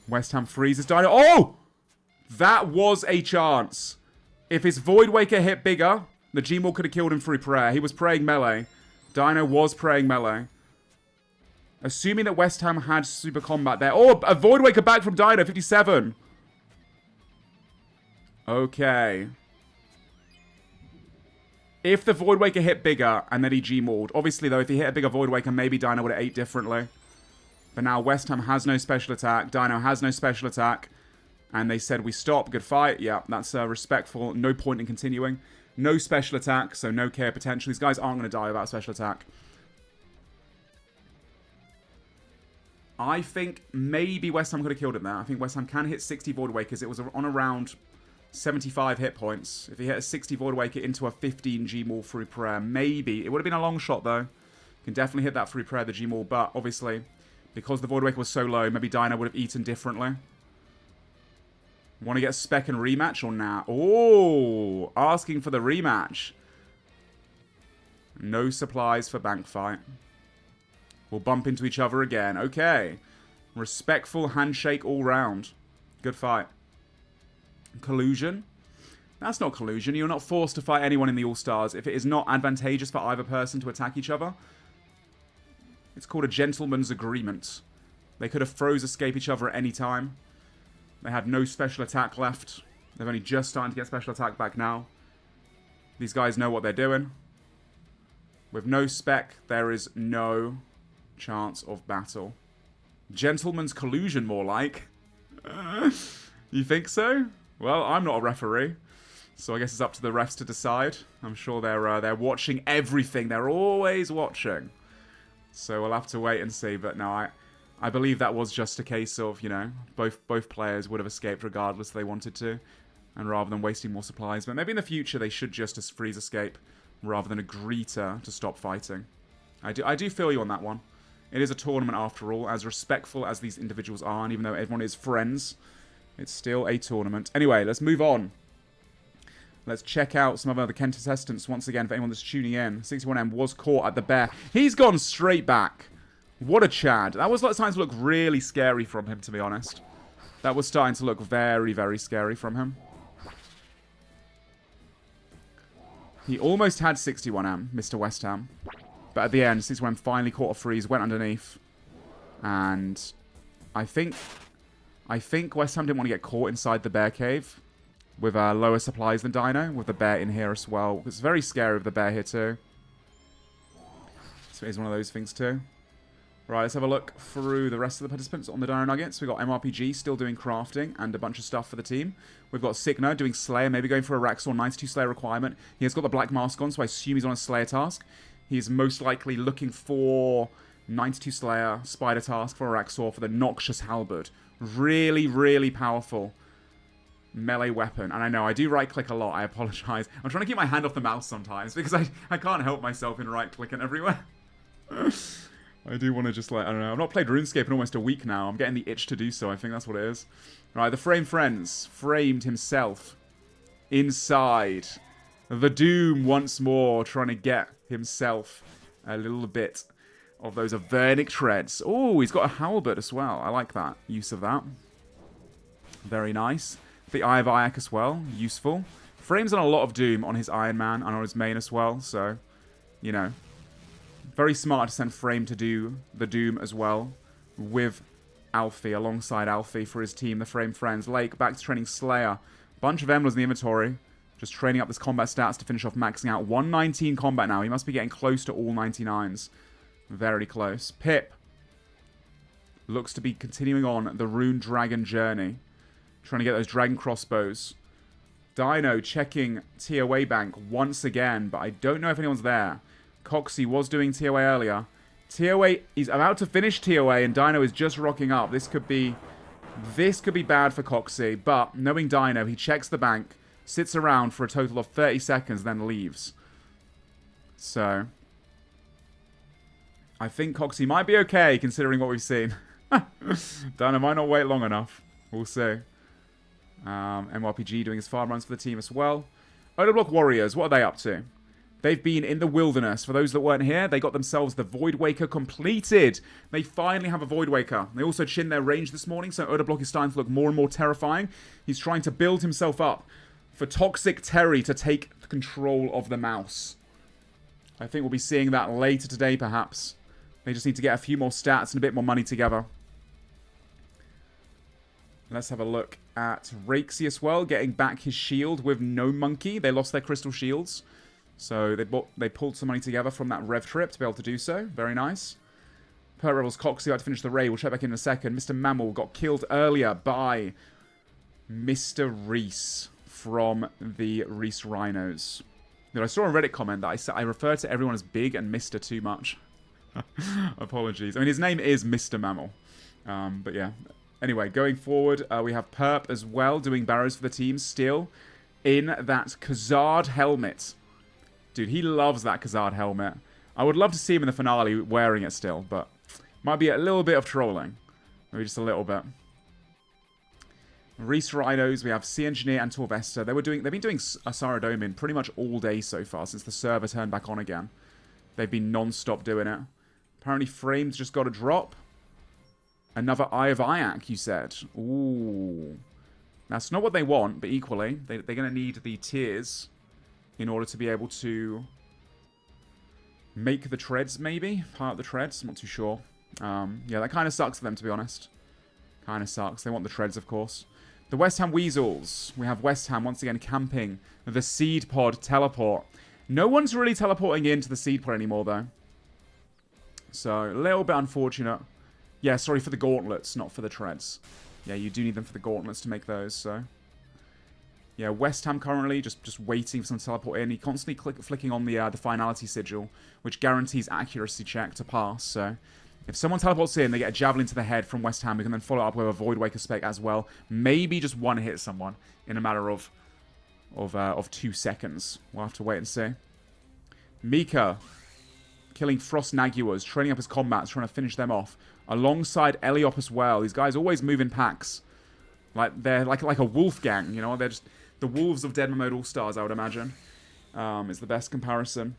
West Ham freezes Dino. Oh! That was a chance. If his Voidwaker hit bigger, the G-Maul could have killed him through prayer. He was praying melee. Dino was praying melee. Assuming that West Ham had super combat there. Oh, a Voidwaker back from Dino, 57. Okay. If the Voidwaker hit bigger and then he G-Mauled. Obviously, though, if he hit a bigger Voidwaker, maybe Dino would have ate differently. But now West Ham has no special attack. Dino has no special attack. And they said, we stop. Good fight. Yeah, that's respectful. No point in continuing. No special attack, so no care potential. These guys aren't going to die without special attack. I think maybe West Ham could have killed him there. I think West Ham can hit 60 Voidwakers. It was on around 75 hit points. If he hit a 60 Voidwaker into a 15 G-Maul through prayer, maybe. It would have been a long shot, though. Can definitely hit that through prayer, the G-Maul. But obviously, because the Voidwaker was so low, maybe Dino would have eaten differently. Want to get spec and rematch or nah? Oh, asking for the rematch. No supplies for bank fight. We'll bump into each other again. Okay. Respectful handshake all round. Good fight. Collusion? That's not collusion. You're not forced to fight anyone in the All Stars if it is not advantageous for either person to attack each other. It's called a gentleman's agreement. They could have froze escape each other at any time. They had no special attack left. They're only just starting to get special attack back now. These guys know what they're doing. With no spec, there is no chance of battle. Gentleman's collusion, more like. You think so? Well, I'm not a referee, so I guess it's up to the refs to decide. I'm sure they're watching everything. They're always watching. So we'll have to wait and see. But no, I believe that was just a case of, you know, both players would have escaped regardless if they wanted to, and rather than wasting more supplies. But maybe in the future they should just freeze escape rather than agree to stop fighting. I do feel you on that one. It is a tournament after all, as respectful as these individuals are, and even though everyone is friends, it's still a tournament. Anyway, let's move on. Let's check out some of the contestants once again for anyone that's tuning in. 61M was caught at the bear. He's gone straight back. What a Chad. That was starting to look really scary from him, to be honest. That was starting to look very, very scary from him. He almost had 61M, Mr. West Ham. But at the end, 61M finally caught a freeze, went underneath. And I think West Ham didn't want to get caught inside the bear cave with lower supplies than Dino, with the bear in here as well. It's very scary with the bear here too. So it is one of those things too. Right, let's have a look through the rest of the participants on the Dino Nuggets. We've got MRPG still doing crafting and a bunch of stuff for the team. We've got Signer doing Slayer, maybe going for a Raxor 92 Slayer requirement. He has got the black mask on, so I assume he's on a Slayer task. He's most likely looking for 92 Slayer, Spider task for a Raxor for the Noxious Halberd. Really, really powerful melee weapon. And I know I do right click a lot, I apologize. I'm trying to keep my hand off the mouse sometimes because I can't help myself in right clicking everywhere. I do want to just like, I don't know, I've not played RuneScape in almost a week now. I'm getting the itch to do so, I think that's what it is. Right, the Frame Friends framed himself inside the Doom once more, trying to get himself a little bit of those Avernic treads. Oh, he's got a halberd as well. I like that use of that. Very nice. The Eye of Ayak as well, useful. Frames on a lot of Doom on his Iron Man and on his main as well, so, you know. Very smart to send Frame to do the Doom as well with Alfie, alongside Alfie for his team, the Frame Friends. Lake back to training Slayer. Bunch of emblems in the inventory. Just training up this combat stats to finish off maxing out. 119 combat now. He must be getting close to all 99s. Very close. Pip looks to be continuing on the Rune Dragon journey. Trying to get those Dragon Crossbows. Dino checking TOA bank once again, but I don't know if anyone's there. Coxie was doing TOA earlier. TOA, he's about to finish TOA and Dino is just rocking up. This could be bad for Coxie, but knowing Dino, he checks the bank, sits around for a total of 30 seconds, then leaves. So, I think Coxie might be okay considering what we've seen. Dino might not wait long enough. We'll see. MRPG doing his farm runs for the team as well. Odoblock Warriors, what are they up to? They've been in the wilderness. For those that weren't here, they got themselves the Void Waker completed. They finally have a Void Waker. They also chinned their range this morning, so Odoblock is starting to look more and more terrifying. He's trying to build himself up for Toxic Terry to take control of the mouse. I think we'll be seeing that later today, perhaps. They just need to get a few more stats and a bit more money together. Let's have a look at Rakesy as well, getting back his shield with no monkey. They lost their crystal shields. So they pulled some money together from that rev trip to be able to do so. Very nice. Per Rebels Coxie about to finish the raid. We'll check back in a second. Mr. Mammal got killed earlier by Mr. Reese from the Reese Rhinos. Now, I saw a Reddit comment that I refer to everyone as Big and Mr. too much. Apologies. I mean, his name is Mr. Mammal. But yeah. Anyway, going forward, we have Perp as well, doing barrows for the team still in that Khazard helmet. Dude, he loves that Khazard helmet. I would love to see him in the finale wearing it still, but might be a little bit of trolling. Maybe just a little bit. Reese Rhinos, we have Sea Engineer and Torvesta. They've been doing Saradomin pretty much all day so far since the server turned back on again. They've been non-stop doing it. Apparently Frame's just got a drop. Another Eye of Ayak, you said. Ooh. That's not what they want, but equally, they're going to need the tiers in order to be able to make the treads, maybe? Part of the treads, I'm not too sure. Yeah, that kind of sucks for them, to be honest. Kind of sucks. They want the treads, of course. The West Ham Weasels. We have West Ham once again camping the Seed Pod teleport. No one's really teleporting into the Seed Pod anymore, though. So, a little bit unfortunate. Yeah, sorry for the gauntlets, not for the treads. Yeah, you do need them for the gauntlets to make those, so. Yeah, West Ham currently just waiting for someone to teleport in. He constantly flicking on the finality sigil, which guarantees accuracy check to pass, so. If someone teleports in, they get a javelin to the head from West Ham. We can then follow up with a Void Waker spec as well. Maybe just one hit someone in a matter of 2 seconds. We'll have to wait and see. Mika killing Frost Naguas, training up his combats, trying to finish them off. Alongside Eliop as well. These guys always move in packs. Like they're like a wolf gang, you know? They're just the wolves of Deadman All Stars, I would imagine. Is the best comparison.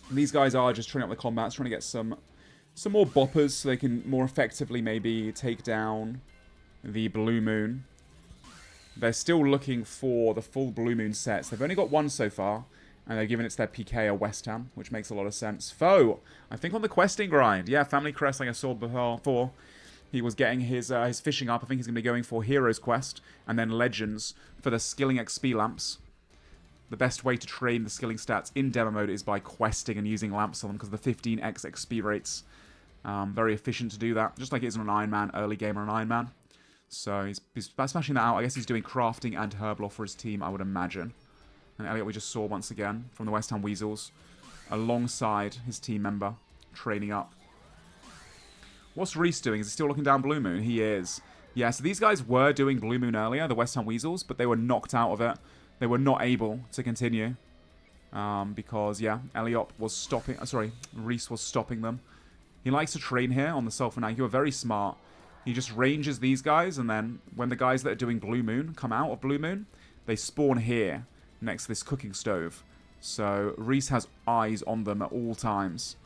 And these guys are just training up the combats, trying to get some more boppers so they can more effectively maybe take down the Blue Moon. They're still looking for the full Blue Moon sets. They've only got one so far, and they've given it to their PK or West Ham, which makes a lot of sense. Foe, I think on the questing grind. Yeah, Family Crest, like I saw before. He was getting his fishing up. I think he's going to be going for Heroes Quest, and then Legends for the skilling XP lamps. The best way to train the skilling stats in demo mode is by questing and using lamps on them, because the 15x XP rates. Very efficient to do that, just like it is on an Iron Man, early game on an Iron Man. So he's smashing that out. I guess he's doing crafting and Herblore for his team, I would imagine. And Elliot we just saw once again from the West Ham Weasels, alongside his team member, training up. What's Reese doing? Is he still looking down Blue Moon? He is. Yeah, so these guys were doing Blue Moon earlier, the West Ham Weasels, but they were knocked out of it. They were not able to continue. Because, yeah, Eliop was stopping... Reese was stopping them. He likes to train here on the Sulphur Nag. You are very smart. He just ranges these guys, and then when the guys that are doing Blue Moon come out of Blue Moon, they spawn here, next to this cooking stove. So Reese has eyes on them at all times,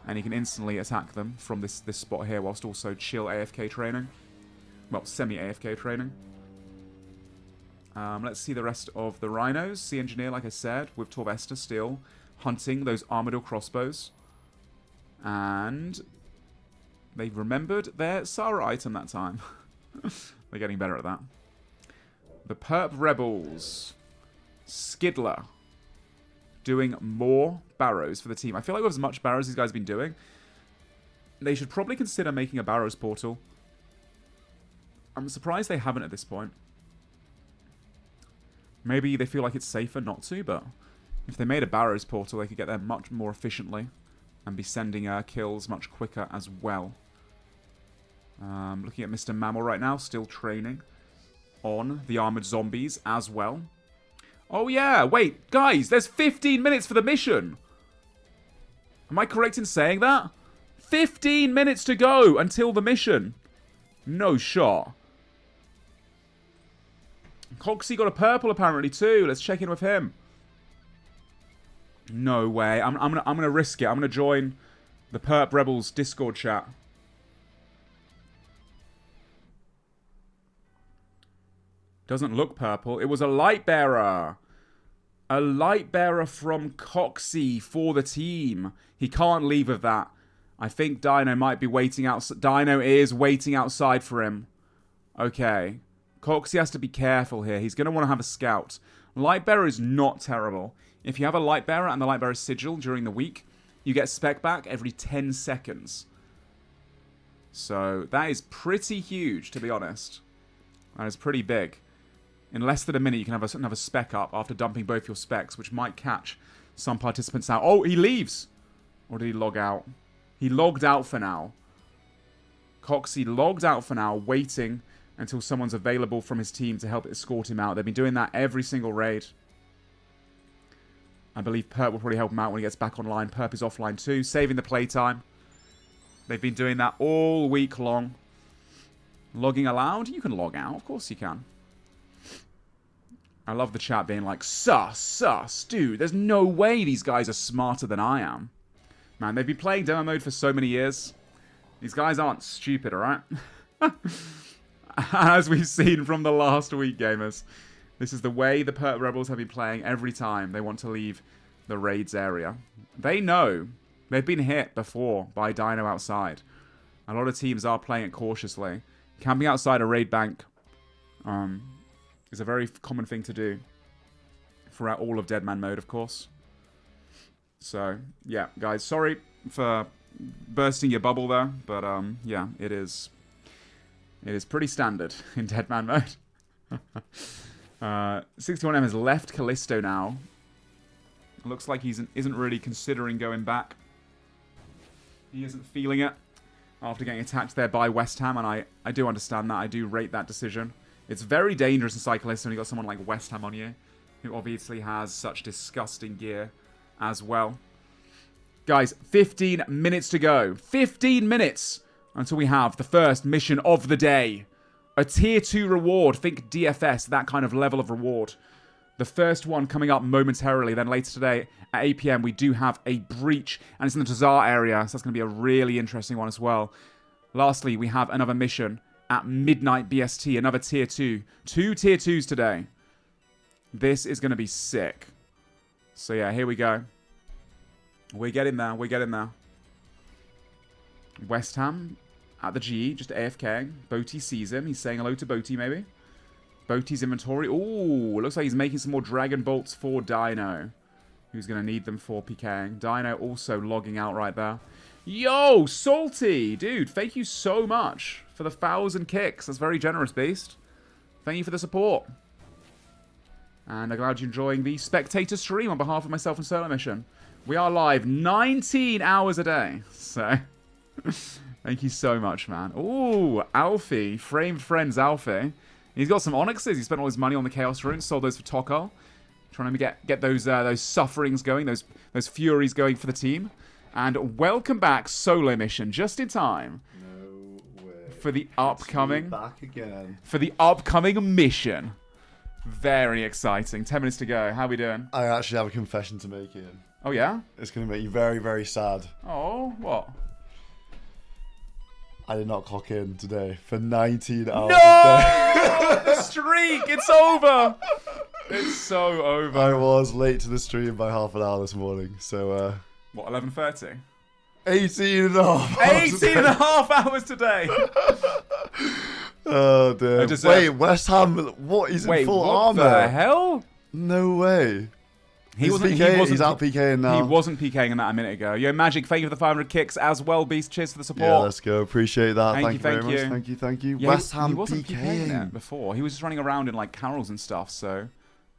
and he can instantly attack them from this spot here, whilst also chill AFK training. Well, semi-AFK training. Let's see the rest of the Rhinos. Sea Engineer, like I said, with Torvesta still hunting those Armadillo crossbows. And... they've remembered their Sara item that time. They're getting better at that. The Perp Rebels. Skidler. Doing more Barrows for the team. I feel like with as much Barrows these guys have been doing, they should probably consider making a Barrows portal. I'm surprised they haven't at this point. Maybe they feel like it's safer not to, but if they made a Barrows portal, they could get there much more efficiently and be sending kills much quicker as well. Looking at Mr. Mammal right now, still training on the armored zombies as well. Oh yeah, wait, guys, there's 15 minutes for the mission. Am I correct in saying that? 15 minutes to go until the mission. No shot. Coxie got a purple apparently too. Let's check in with him. No way. I'm gonna risk it. I'm gonna join the Perp Rebels Discord chat. Doesn't look purple. It was a light bearer. A light bearer from Coxie for the team. He can't leave with that. I think Dino might be waiting outside. Dino is waiting outside for him. Okay. Coxie has to be careful here. He's going to want to have a scout. Light bearer is not terrible. If you have a light bearer and the light bearer sigil during the week, you get spec back every 10 seconds. So that is pretty huge, to be honest. That is pretty big. In less than a minute, you can have another spec up after dumping both your specs, which might catch some participants out. Oh, he leaves! Or did he log out? He logged out for now. Coxie logged out for now, waiting until someone's available from his team to help escort him out. They've been doing that every single raid. I believe Perp will probably help him out when he gets back online. Perp is offline too, saving the playtime. They've been doing that all week long. Logging allowed? You can log out. Of course you can. I love the chat being like, sus, dude, there's no way these guys are smarter than I am. Man, they've been playing demo mode for so many years. These guys aren't stupid, alright? As we've seen from the last week, gamers. This is the way the Perp Rebels have been playing every time they want to leave the raids area. They know. They've been hit before by Dino outside. A lot of teams are playing it cautiously. Camping outside a raid bank is a very common thing to do throughout all of Deadman mode, of course. So, yeah, guys, sorry for bursting your bubble there, but yeah, it is pretty standard in Deadman mode. 61M has left Callisto now. Looks like he isn't really considering going back. He isn't feeling it after getting attacked there by West Ham, and I do understand that. I do rate that decision. It's very dangerous inside Callisto when you've got someone like West Ham on you, who obviously has such disgusting gear as well. Guys, 15 minutes to go. 15 minutes until we have the first mission of the day. A tier 2 reward. Think DFS, that kind of level of reward. The first one coming up momentarily. Then later today at 8 PM, we do have a breach. And it's in the Tazar area. So that's going to be a really interesting one as well. Lastly, we have another mission at midnight BST. Another tier 2. 2 tier 2s today. This is going to be sick. So yeah, here we go. We're getting there. We're getting there. West Ham at the G, just AFK. Boaty sees him. He's saying hello to Boaty, maybe. Boaty's inventory. Ooh, looks like he's making some more Dragon Bolts for Dino, who's going to need them for PKing. Dino also logging out right there. Yo, Salty! Dude, thank you so much for the 1,000 kicks. That's very generous, Beast. Thank you for the support. And I'm glad you're enjoying the spectator stream on behalf of myself and SoloMission. We are live 19 hours a day. So, thank you so much, man. Ooh, Alfie. Framed Friends Alfie. He's got some onyxes. He spent all his money on the Chaos Runes. Sold those for Toko. Trying to get those sufferings going. Those furies going for the team. And welcome back, SoloMission. Just in time. No way. For the upcoming... Back again. For the upcoming mission. Very exciting. 10 minutes to go. How are we doing? I actually have a confession to make, Ian. Oh, yeah? It's going to make you very, very sad. Oh, what? I did not clock in today for 19 hours No! a day. The streak! It's over! It's so over. I was late to the stream by half an hour this morning, so... What, 11:30? 18 and a half hours 18 and a half hours today! Oh, dear. Wait, West Ham, what? He's in full armor. What the hell? No way. He's out PKing now. He wasn't PKing in that a minute ago. Yo, Magic, thank you for the 500 kicks as well, Beast. Cheers for the support. Yeah, let's go. Appreciate that. Thank you very thank much. you. Thank you, thank you. Yeah, West Ham he wasn't PKing PKing. it before. He was just running around in like carols and stuff, so...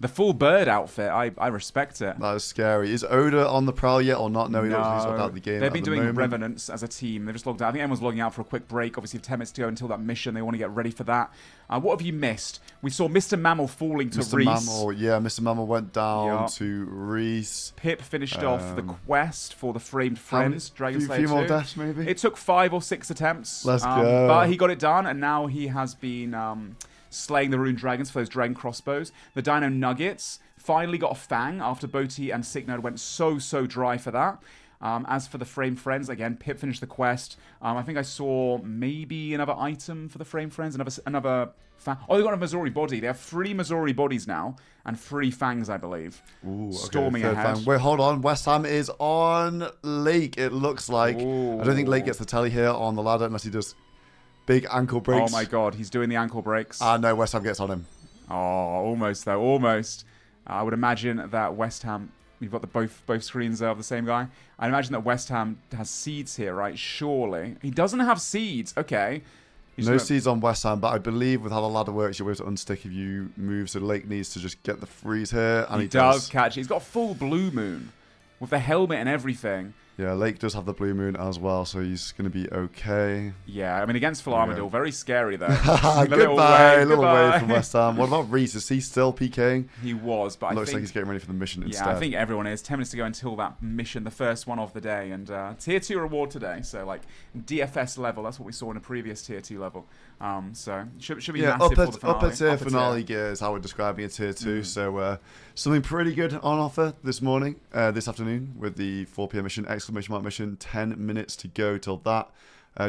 The full bird outfit, I respect it. That is scary. Is Oda on the prowl yet or not? No, he looks logged out of the game. They've been doing moment. Revenants as a team. They've just logged out. I think everyone's logging out for a quick break. Obviously, 10 minutes to go until that mission. They want to get ready for that. What have you missed? We saw Mr. Mammal falling to Mr. Reese. Mammal, yeah, Mr. Mammal went down to Reese. Pip finished off the quest for the Framed Friends, Dragon Slayer 2. Few more deaths, maybe? It took 5 or 6 attempts. Let's go. But he got it done, and now he has been slaying the Rune Dragons for those Dragon Crossbows. The Dino Nuggets finally got a Fang after Boaty and Signode went so dry for that. As for the Framed Friends, again, Pip finished the quest. I think I saw maybe another item for the Framed Friends, another Fang. Oh, they got a Missouri body. They have 3 Missouri bodies now and 3 Fangs, I believe. Ooh, okay, Storming ahead. Fang. Wait, hold on. West Ham is on Lake, it looks like. Ooh. I don't think Lake gets the telly here on the ladder unless he does big ankle breaks. Oh my god, he's doing the ankle breaks. No, West Ham gets on him. Oh, almost though, almost. I would imagine that West Ham, you've got the both screens of the same guy. I imagine that West Ham has seeds here, right? Surely. He doesn't have seeds. Okay. No seeds on West Ham, but I believe with how the ladder works, you're able to unstick if you move. So Lake needs to just get the freeze here. And he does catch it. He's got a full Blue Moon with the helmet and everything. Yeah, Lake does have the Blue Moon as well, so he's going to be okay. Yeah, I mean, against Full Armadillo, very scary, though. Goodbye, little wave from West Ham. What about Reese? Is he still PKing? He was, but Looks like he's getting ready for the mission instead. Yeah, I think everyone is. 10 minutes to go until that mission, the first one of the day. And Tier 2 reward today, so like DFS level. That's what we saw in a previous Tier 2 level. So should be massive for the finale. Upper tier finale gear is how we're describing a Tier 2. So something pretty good on offer this morning, this afternoon with the 4 PM mission, exclamation mark mission. 10 minutes to go till that.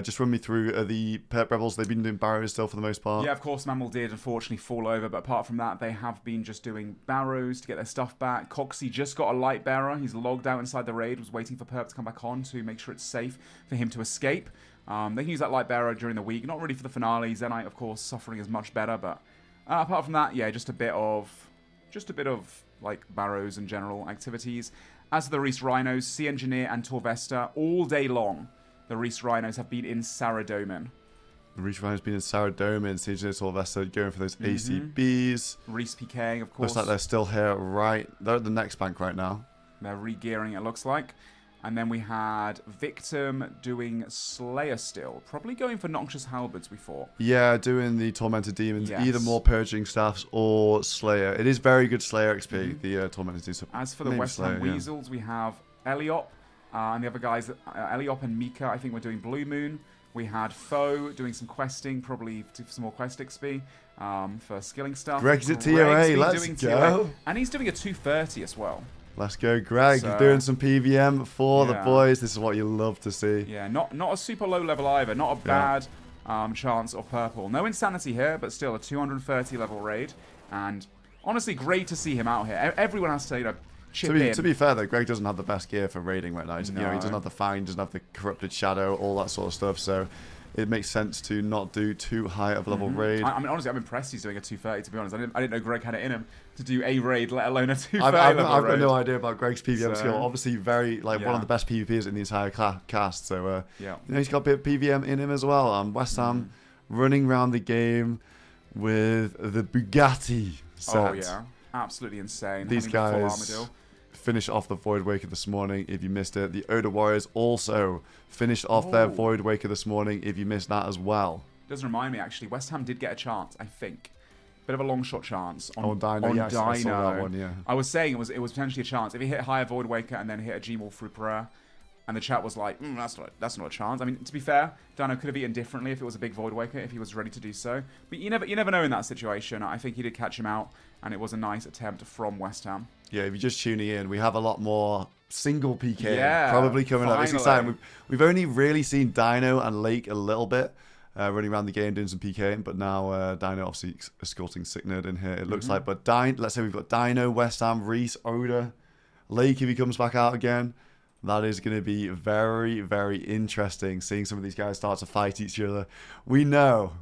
Just run me through the Perp Rebels. They've been doing barrows still for the most part. Yeah, of course, Mammal did unfortunately fall over, but apart from that, they have been just doing barrows to get their stuff back. Coxie just got a light bearer. He's logged out inside the raid, was waiting for Perp to come back on to make sure it's safe for him to escape. They can use that light bearer during the week, not really for the finale. Zenite, of course, suffering is much better, but apart from that, yeah, just a bit of like barrows and general activities. As for the Reese Rhinos, Sea Engineer and Torvesta, all day long, the Reese Rhinos have been in Saradomin. The Reese Rhinos been in Saradomin, Sea Engineer, Torvesta going for those ACBs. Reese PKing, of course. Looks like they're still here, right? They're at the next bank right now. They're re-gearing, it looks like. And then we had Victim doing Slayer still. Probably going for Noxious Halberds, we thought. Yeah, doing the Tormented Demons. Yes. Either more Purging Staffs or Slayer. It is very good Slayer XP, the Tormented Demons. As for the West Ham Weasels, we have Eliop And the other guys, Eliop and Mika, I think we're doing Blue Moon. We had Foe doing some questing, probably for some more quest XP for skilling stuff. Greg's at TOA, let's go. And he's doing a 230 as well. Let's go, Greg. So, doing some PVM for the boys. This is what you love to see. Yeah, not a super low level either. Not a bad chance of purple. No insanity here, but still a 230 level raid. And honestly, great to see him out here. Everyone has to, you know, chip in. To be fair, though, Greg doesn't have the best gear for raiding right now. You know, he doesn't have the Fang, doesn't have the Corrupted Shadow, all that sort of stuff. So it makes sense to not do too high of a level raid. I mean, honestly, I'm impressed he's doing a 230, to be honest. I didn't know Greg had it in him to do a raid, let alone a 230 level I've raid. got no idea about Greg's PVM skill. Obviously, very one of the best PvPers in the entire cast. So, you know, he's got a bit of PVM in him as well. West Ham running around the game with the Bugatti set. Oh, yeah. Absolutely insane. These guys finished off the Void Waker this morning, if you missed it. The Oda Warriors also finished off their Void Waker this morning, if you missed that as well. Does remind me, actually, West Ham did get a chance, I think. Bit of a long shot chance on Dino. On Yes, Dino. I saw that one, yeah. I was saying it was potentially a chance. If he hit a higher Void Waker and then hit a Gmaul through prayer, and the chat was like, that's not a chance. I mean, to be fair, Dino could have eaten differently if it was a big Void Waker, if he was ready to do so. But you never know in that situation. I think he did catch him out, and it was a nice attempt from West Ham. Yeah, if you're just tuning in, we have a lot more single PK probably coming up. It's Finally. exciting. We've only really seen Dino and Lake a little bit running around the game doing some PKing, but now Dino obviously escorting Sicknerd in here, it looks like. But let's say we've got Dino, West Ham, Reese, Oda, Lake if he comes back out again. That is going to be very, very interesting, seeing some of these guys start to fight each other. We know.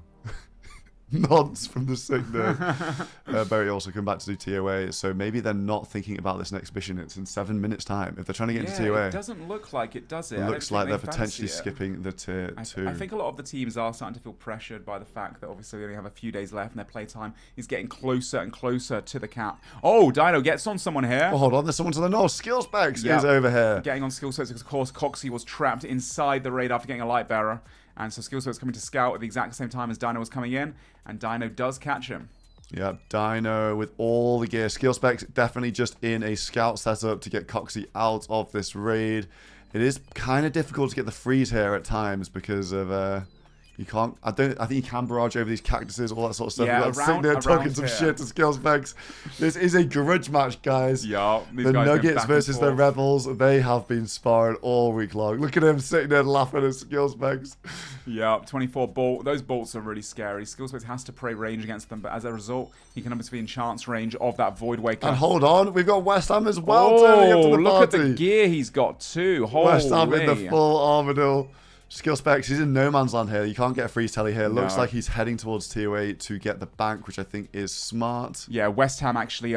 Nods from the Sicknerd. Berry also come back to do TOA, so maybe they're not thinking about this next mission. It's in 7 minutes' time. If they're trying to get into TOA, it doesn't look like it, does it? It looks like they're potentially skipping the tier 2. I think a lot of the teams are starting to feel pressured by the fact that obviously they only have a few days left and their playtime is getting closer and closer to the cap. Oh, Dino gets on someone here. Oh, hold on, there's someone to the north. Skill Specs is over here. Getting on skill sets because, of course, Coxie was trapped inside the raid after getting a light bearer. And so Skill Sweat's coming to scout at the exact same time as Dino was coming in, and Dino does catch him. Yeah, Dino with all the gear. Skill Specs definitely just in a scout setup to get Coxie out of this raid. It is kind of difficult to get the freeze here at times because of you can't. I think you can barrage over these cactuses, all that sort of stuff. Yeah, sitting there talking some shit to Skill Specs. This is a grudge match, guys. Yeah, the Nuggets versus the Rebels. They have been sparring all week long. Look at him sitting there laughing at Skill Specs. Yeah, 24 bolt. Those bolts are really scary. Skill Specs has to pray range against them, but as a result, he can obviously be in chance range of that Void Waker. And hold on, we've got West Ham as well turning up to the look party. at the gear he's got too. Holy. West Ham in the full Armadillo. Skill Specs, he's in no man's land here. You can't get a freeze telly here. Looks like he's heading towards TOA to get the bank, which I think is smart. Yeah, West Ham actually,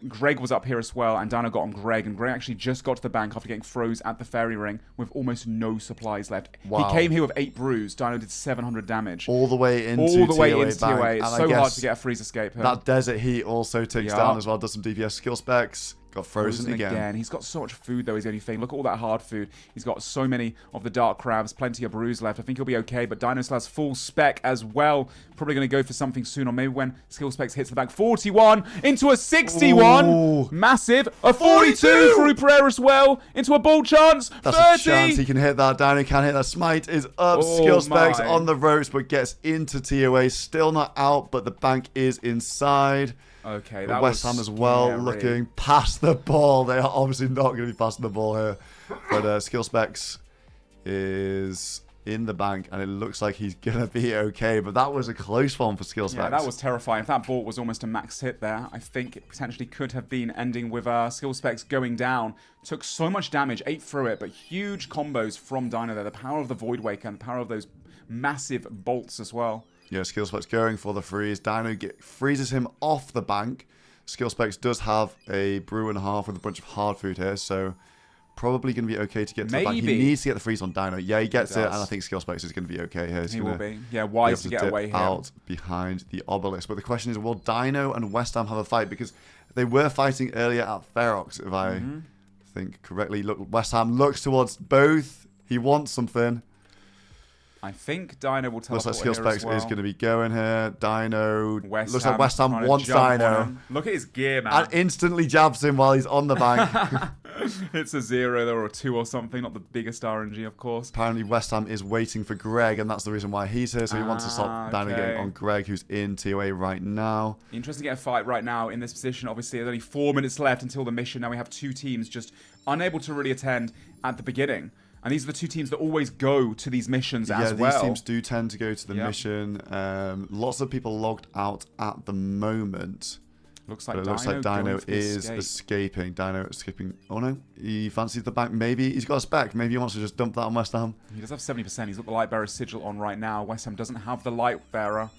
Greg was up here as well, and Dino got on Greg, and Greg actually just got to the bank after getting froze at the fairy ring with almost no supplies left. Wow. He came here with 8 brews. Dino did 700 damage. All the way into TOA. It's so hard to get a freeze escape here. That desert heat also takes down as well, does some DPS. Skill Specs. Got frozen again. He's got so much food, though, is the only thing. Look at all that hard food. He's got so many of the dark crabs, plenty of brews left. I think he'll be okay, but Dino still has full spec as well. Probably going to go for something soon, or maybe when Skill Specs hits the back. 41 into a 61. Ooh. Massive. A 42 through prayer as well. Into a ball chance. That's 30. a chance he can hit that. Dino can hit that. Smite is up. Skill Specs on the ropes, but gets into TOA. Still not out, but the bank is inside. Okay, that West Ham as well looking past the ball. They are obviously not going to be passing the ball here. But Skill Specs is in the bank, and it looks like he's going to be okay. But that was a close one for Skill Specs. Yeah, that was terrifying. If that ball was almost a max hit there, I think it potentially could have been ending with Skill Specs going down. Took so much damage, ate through it, but huge combos from Dino there. The power of the Void Waker and the power of those massive bolts as well. Yeah, Skill Specs going for the freeze. Dino freezes him off the bank. Skill Specs does have a brew and a half with a bunch of hard food here, so probably going to be okay to get to the bank. He needs to get the freeze on Dino. Yeah, he gets it, and I think Skill Specs is going to be okay here. He will be. Yeah, wise to get away here. Out behind the obelisk. But the question is, will Dino and West Ham have a fight? Because they were fighting earlier at Ferox, if I think correctly. Look, West Ham looks towards both. He wants something. I think Dino will teleport. Looks like Skill Specs is going to be going here. Dino. Looks like West Ham wants Dino. Look at his gear, man. And instantly jabs him while he's on the bank. It's a 0 there or a 2 or something, not the biggest RNG, of course. Apparently West Ham is waiting for Greg, and that's the reason why he's here. So he wants to stop Dino getting on Greg, who's in TOA right now. Interesting to get a fight right now in this position. Obviously, there's only 4 minutes left until the mission. Now we have 2 teams just unable to really attend at the beginning. And these are the 2 teams that always go to these missions as well. Yeah, these teams do tend to go to the mission. Lots of people logged out at the moment. Looks like Dino is escaping. Dino escaping. Oh no, he fancies the bank. Maybe he's got a spec. Maybe he wants to just dump that on West Ham. He does have 70%. He's got the light bearer sigil on right now. West Ham doesn't have the light bearer.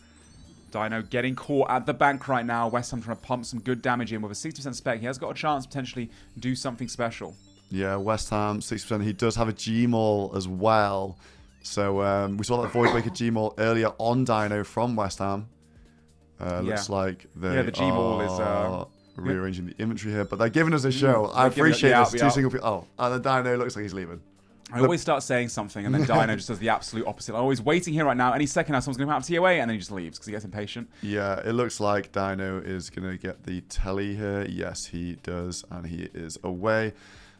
Dino getting caught at the bank right now. West Ham trying to pump some good damage in with a 60% spec. He has got a chance to potentially do something special. Yeah, West Ham 60%. He does have a G-Maul as well. So we saw that Voidbreaker G-Maul earlier on Dino from West Ham. Looks like the G-Maul is rearranging the inventory here, but they're giving us a show. I appreciate this. 2 single people. Oh, and the Dino looks like he's leaving. I always start saying something, and then Dino just does the absolute opposite. I'm always waiting here right now. Any second now, someone's going to come out of TOA, and then he just leaves because he gets impatient. Yeah, it looks like Dino is going to get the telly here. Yes, he does, and he is away.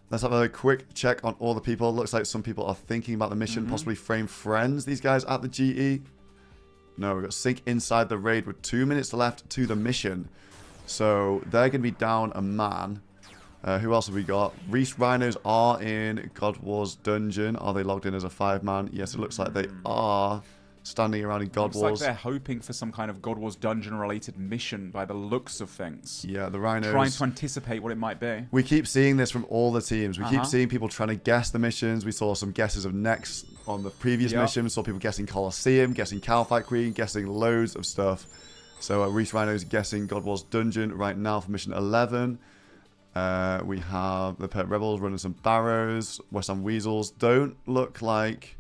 Let's have a quick check on all the people. Looks like some people are thinking about the mission, possibly frame friends, these guys at the GE. No, we've got Sync inside the raid with 2 minutes left to the mission. So they're going to be down a man. Who else have we got? Reese Rhinos are in God War's dungeon. Are they logged in as a 5-man? Yes, it looks like they are standing around in God Wars. Looks like they're hoping for some kind of God War's dungeon-related mission by the looks of things. Yeah, the Rhinos. Trying to anticipate what it might be. We keep seeing this from all the teams. We keep seeing people trying to guess the missions. We saw some guesses of Nex on the previous mission. We saw people guessing Colosseum, guessing Calfight Queen, guessing loads of stuff. So Reese Rhinos guessing God War's dungeon right now for mission 11. We have the Pet Rebels running some Barrows. West Ham Weasels don't look like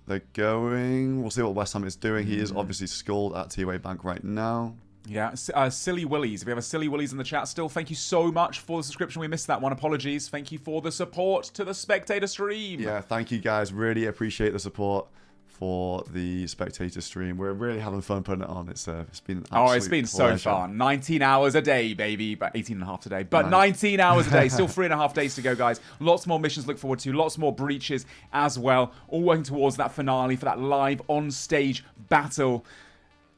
they're going. We'll see what West Ham is doing. He is obviously skulled at TOA Bank right now. Yeah, Silly Willies. If we have a Silly Willies in the chat still, thank you so much for the subscription. We missed that one. Apologies. Thank you for the support to the spectator stream. Yeah, thank you guys. Really appreciate the support for the spectator stream. We're really having fun putting it on. It's been an absolute it's been pleasure. so fun. 19 hours a day, baby. But 18 and a half today. But 19 hours a day. Still 3.5 days to go, guys. Lots more missions to look forward to. Lots more breaches as well. All working towards that finale for that live on-stage battle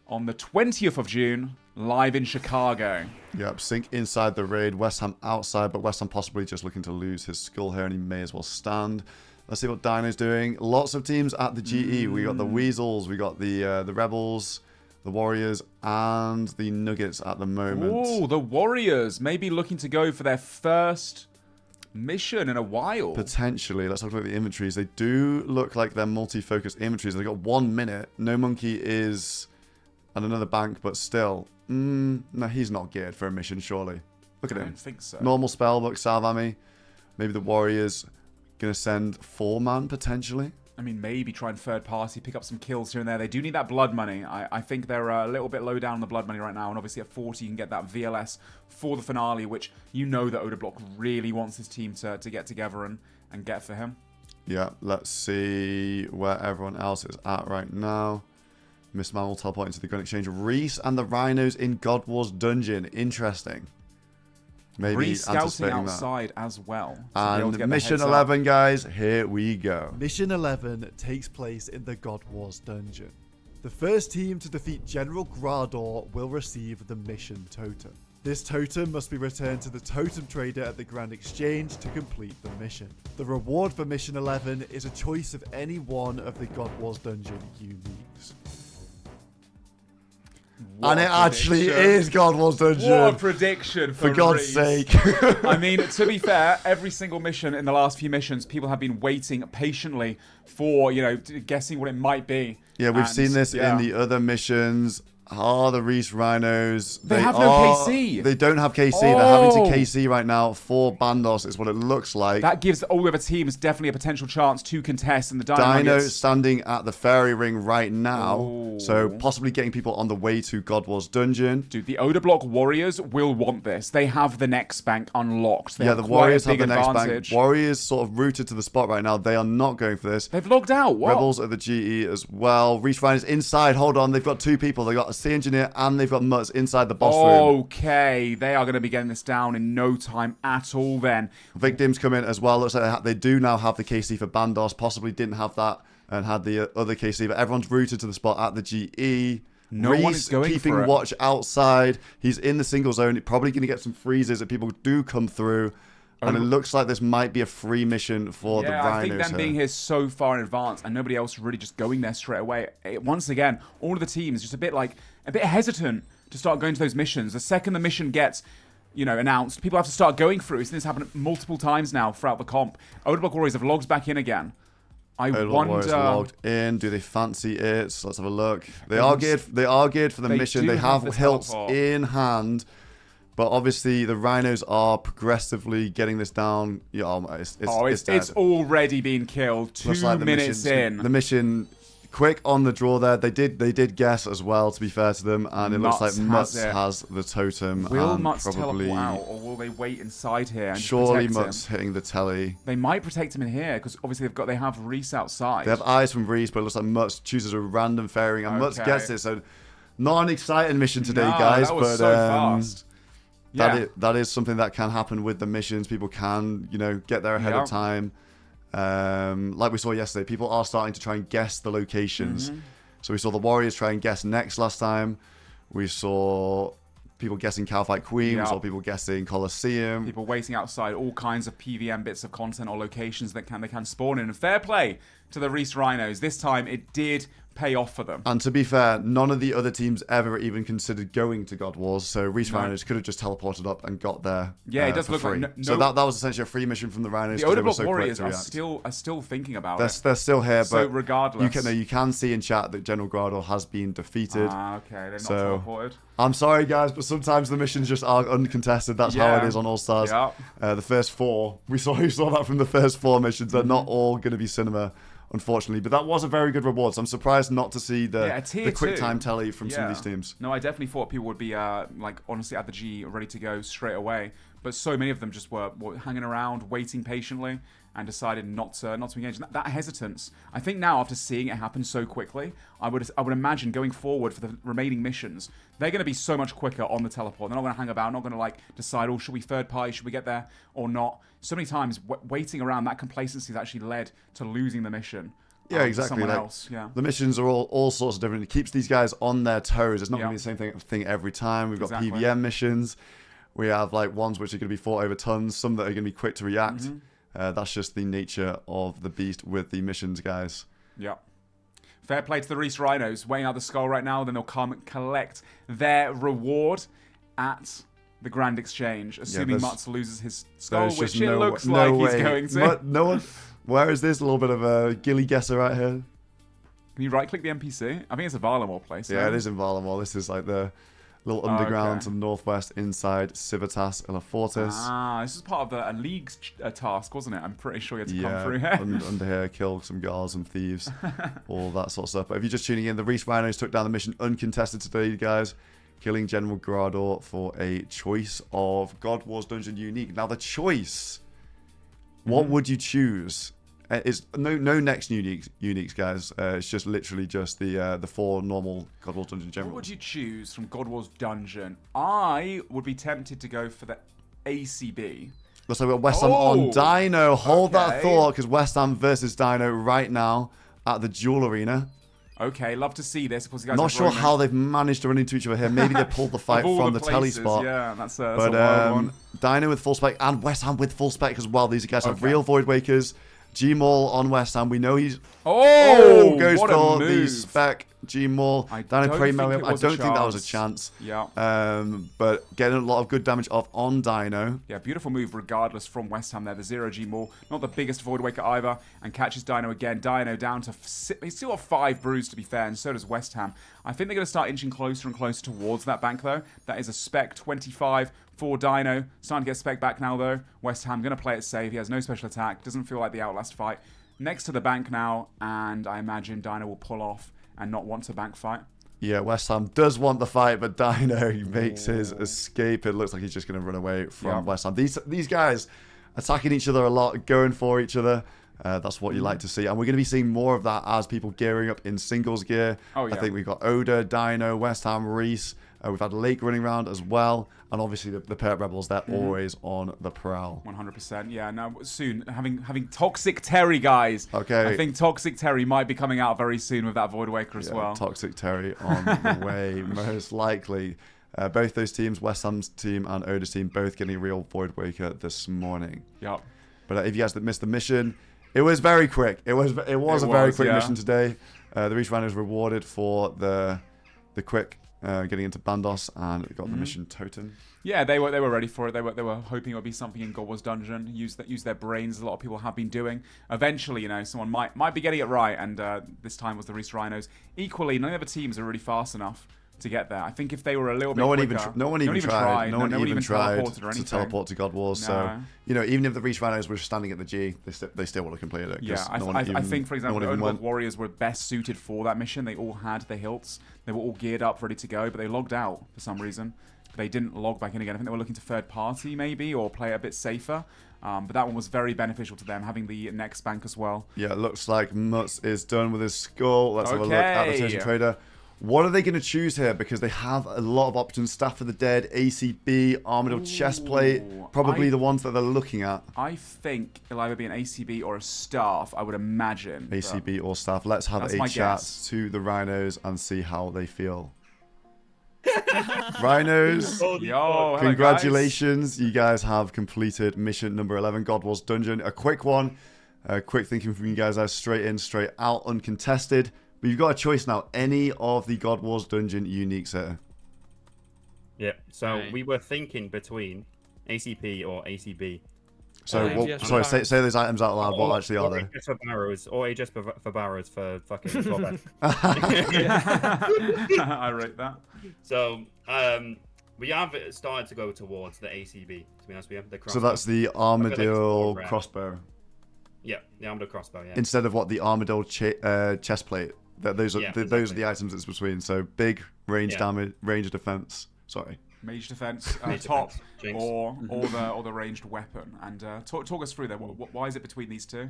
on the 20th of June, live in Chicago. Yep, Sync inside the raid. West Ham outside, but West Ham possibly just looking to lose his skull here, and he may as well stand. Let's see what Dino's doing. Lots of teams at the GE. We got the Weasels, we got the Rebels, the Warriors, and the Nuggets at the moment. Oh, the Warriors maybe looking to go for their first mission in a while. Potentially. Let's have a look at the inventories. They do look like they're multi-focused inventories. They've got 1 minute. No Monkey is at another bank, but still. No, he's not geared for a mission, surely. Look at him. I don't think so. Normal spellbook, Salvami. Maybe the Warriors going to send 4-man, potentially. I mean, maybe try and third party, pick up some kills here and there. They do need that blood money. I think they're a little bit low down on the blood money right now. And obviously at 40, you can get that VLS for the finale, which you know that Odablock really wants his team to get together and get for him. Yeah, let's see where everyone else is at right now. Miss Man will teleport into the gun exchange. Reese and the Rhinos in God War's dungeon. Interesting. Maybe Reese scouting anticipating outside that. as well. And mission 11, guys. Here we go. Mission 11 takes place in the God War's dungeon. The first team to defeat General Grador will receive the mission totem. This totem must be returned to the totem trader at the Grand Exchange to complete the mission. The reward for mission 11 is a choice of any one of the God War's dungeon uniques. And it actually is God War's dungeon. What a prediction for God's Reese. sake. I mean, to be fair, every single mission in the last few missions, people have been waiting patiently for, guessing what it might be. Yeah, we've seen this in the other missions. The Reese Rhinos. They have no KC. They don't have KC. They're having to KC right now for Bandos, is what it looks like. That gives all the other teams definitely a potential chance to contest. And the Dino standing at the fairy ring right now. So possibly getting people on the way to God War's dungeon. Dude, the Odablock Warriors will want this. They have the next bank unlocked. They the Warriors have the next bank. Warriors sort of rooted to the spot right now. They are not going for this. They've logged out. What? Rebels at the GE as well. Reese Rhinos inside. Hold on. They've got 2 people. They've got a Sea Engineer, and they've got Mutts inside the boss room. Okay, they are going to be getting this down in no time at all then. Victims come in as well. Looks like they do now have the KC for Bandos. Possibly didn't have that and had the other KC, but everyone's rooted to the spot at the GE. No Reese one is going keeping for it. watch outside. He's in the single zone. Probably going to get some freezes if people do come through. And it looks like this might be a free mission for the Rhinos. I think them being here so far in advance and nobody else really just going there straight away. Once again, all of the teams just a bit hesitant to start going to those missions. The second the mission gets, announced, people have to start going through. We've seen this happen multiple times now throughout the comp. Old Block Warriors have logged back in again. I wonder. Logged in. Do they fancy it? So let's have a look. They are geared for the mission. They have hilts in hand. But obviously, the Rhinos are progressively getting this down. It's already been killed. 2 minutes in. The mission, quick on the draw there. They did guess as well, to be fair to them. And it looks like Mutts has the totem. Will Mutts teleport out, or will they wait inside here and surely protect Mutts him? hitting the telly. They might protect him in here, because obviously they have Reese outside. They have eyes from Reese, but it looks like Mutts chooses a random fairing. And Mutts gets it, so not an exciting mission today, guys. That was so fast. That is something that can happen with the missions. People can, get there ahead of time. Like we saw yesterday, people are starting to try and guess the locations. So we saw the Warriors try and guess next last time. We saw people guessing Cowfight Queen. We saw people guessing Colosseum. People waiting outside all kinds of PVM bits of content or locations that they can spawn in. And fair play to the Reese Rhinos. This time it did pay off for them. And to be fair, none of the other teams ever even considered going to God Wars, so Reese Rhinos could have just teleported up and got there. Yeah, it does look free. like so that was essentially a free mission from the Rhinos. The Old Block Warriors are still thinking about it. They're still here, so but regardless, you can see in chat that General Grador has been defeated. Okay, they're not teleported. I'm sorry, guys, but sometimes the missions just are uncontested. That's how it is on All Stars. The first 4, we saw that from the first 4 missions. They're not all going to be cinema, unfortunately, but that was a very good reward. So I'm surprised not to see the quick time tally from some of these teams. No, I definitely thought people would be honestly at the G ready to go straight away, but so many of them just were hanging around, waiting patiently, and decided not to engage. That hesitance, I think now after seeing it happen so quickly, I would imagine going forward for the remaining missions, they're going to be so much quicker on the teleport. They're not going to hang about, not going to decide, should we third party, should we get there or not? So many times waiting around, that complacency has actually led to losing the mission. Yeah, exactly. Someone else. The missions are all sorts of different. It keeps these guys on their toes. It's not going to be the same thing every time. We've got PVM missions. We have ones which are going to be fought over tons. Some that are going to be quick to react. That's just the nature of the beast with the missions, guys. Yeah. Fair play to the Reese Rhinos. Weighing out the skull right now. Then they'll come collect their reward at the Grand Exchange. Assuming Mutts loses his skull, which it looks like he's going to. No one... Where is this? A little bit of a gilly guesser right here. Can you right-click the NPC? I think it's a Valamore place. Yeah, it is in Valamore. This is the little underground to the northwest inside Civitas Illifortis. This is part of a league's task, wasn't it? I'm pretty sure you had to come through here. Under here, kill some guards and thieves, all that sort of stuff. But if you're just tuning in, the Reese Rhinos took down the mission uncontested today, guys, killing General Grador for a choice of God Wars Dungeon Unique. Now, the choice... What would you choose? It's no next uniques, guys. It's just literally just the 4 normal God Wars Dungeon General. What would you choose from God Wars Dungeon? I would be tempted to go for the ACB. Looks like we've got West Ham on Dino. Hold that thought, because West Ham versus Dino right now at the Duel Arena. Okay, love to see this. Because you guys not sure how they've managed to run into each other here. Maybe they pulled the fight from the telly spot. Yeah, that's a wild one. Dino with full spec and West Ham with full spec as well. These guys are real Void Wakers. G-Maul on West Ham. We know he's... goes for the spec. G-Maul. Dino Prey Melium. I don't think that was a chance. Yeah. But getting a lot of good damage off on Dino. Yeah, beautiful move regardless from West Ham there. The 0 G-Maul. Not the biggest Void Waker either. And catches Dino again. Dino down to... He's still got 5 brews to be fair, and so does West Ham. I think they're going to start inching closer and closer towards that bank though. That is a spec 25 for Dino. Starting to get spec back now though. West Ham going to play it safe. He has no special attack. Doesn't feel like the Outlast fight. Next to the bank now. And I imagine Dino will pull off and not want to bank fight. Yeah, West Ham does want the fight, but Dino makes his escape. It looks like he's just going to run away from West Ham. These guys attacking each other a lot, going for each other. That's what you like to see. And we're going to be seeing more of that as people gearing up in singles gear. Oh, yeah. I think we've got Oda, Dino, West Ham, Reese. We've had Lake running around as well. And obviously the Perp Rebels, they're always on the prowl. 100%. Yeah, now soon, having Toxic Terry, guys. Okay. I think Toxic Terry might be coming out very soon with that Void Waker as well. Toxic Terry on the way, most likely. Both those teams, West Ham's team and Oda's team, both getting a real Void Waker this morning. Yep. But if you guys missed the mission, it was very quick. It was a very quick mission today. The Reach Rhino was rewarded for the quick getting into Bandos and got the mission totem. Yeah, they were ready for it. They were hoping it would be something in God Wars Dungeon. Use their brains. A lot of people have been doing. Eventually, someone might be getting it right, and this time was the Reach Rhinos. Equally, none of the teams are really fast enough to get there. I think if they were a little bit quicker, no one even tried teleported or anything. to teleport to God Wars. No. So even if the Reach Rhinos were standing at the G, they still would have completed it. Yeah, I think for example, the Old Warriors were best suited for that mission. They all had the hilts. They were all geared up, ready to go, but they logged out for some reason. They didn't log back in again. I think they were looking to third party maybe, or play a bit safer. But that one was very beneficial to them, having the next bank as well. Yeah, it looks like Mutz is done with his skull. Let's have a look at the Attention Trader. What are they going to choose here? Because they have a lot of options. Staff of the Dead, ACB, Armadillo Chestplate. Probably the ones that they're looking at. I think it'll either be an ACB or a Staff, I would imagine. ACB or Staff. Let's have a chat to the Rhinos and see how they feel. Rhinos, yo, congratulations. You guys have completed mission number 11, God Wars Dungeon. A quick one. Quick thinking from you guys. Straight in, straight out, uncontested. But you've got a choice now. Any of the God Wars Dungeon uniques here. Yeah, so we were thinking between ACP or ACB. So, sorry, say those items out loud. What actually are they? HS for Barrows, or HS for Barrows for fucking Swabbat. I rate that. So, we have started to go towards the ACB, to be honest with you. So that's the Armadillo crossbow. Yeah, the Armadillo crossbow, yeah. Instead of what the Armadillo chest plate. Those are the items it's between. So big range damage, range defense. Sorry. Mage defense, top, or the ranged weapon. And talk us through that. Why is it between these two?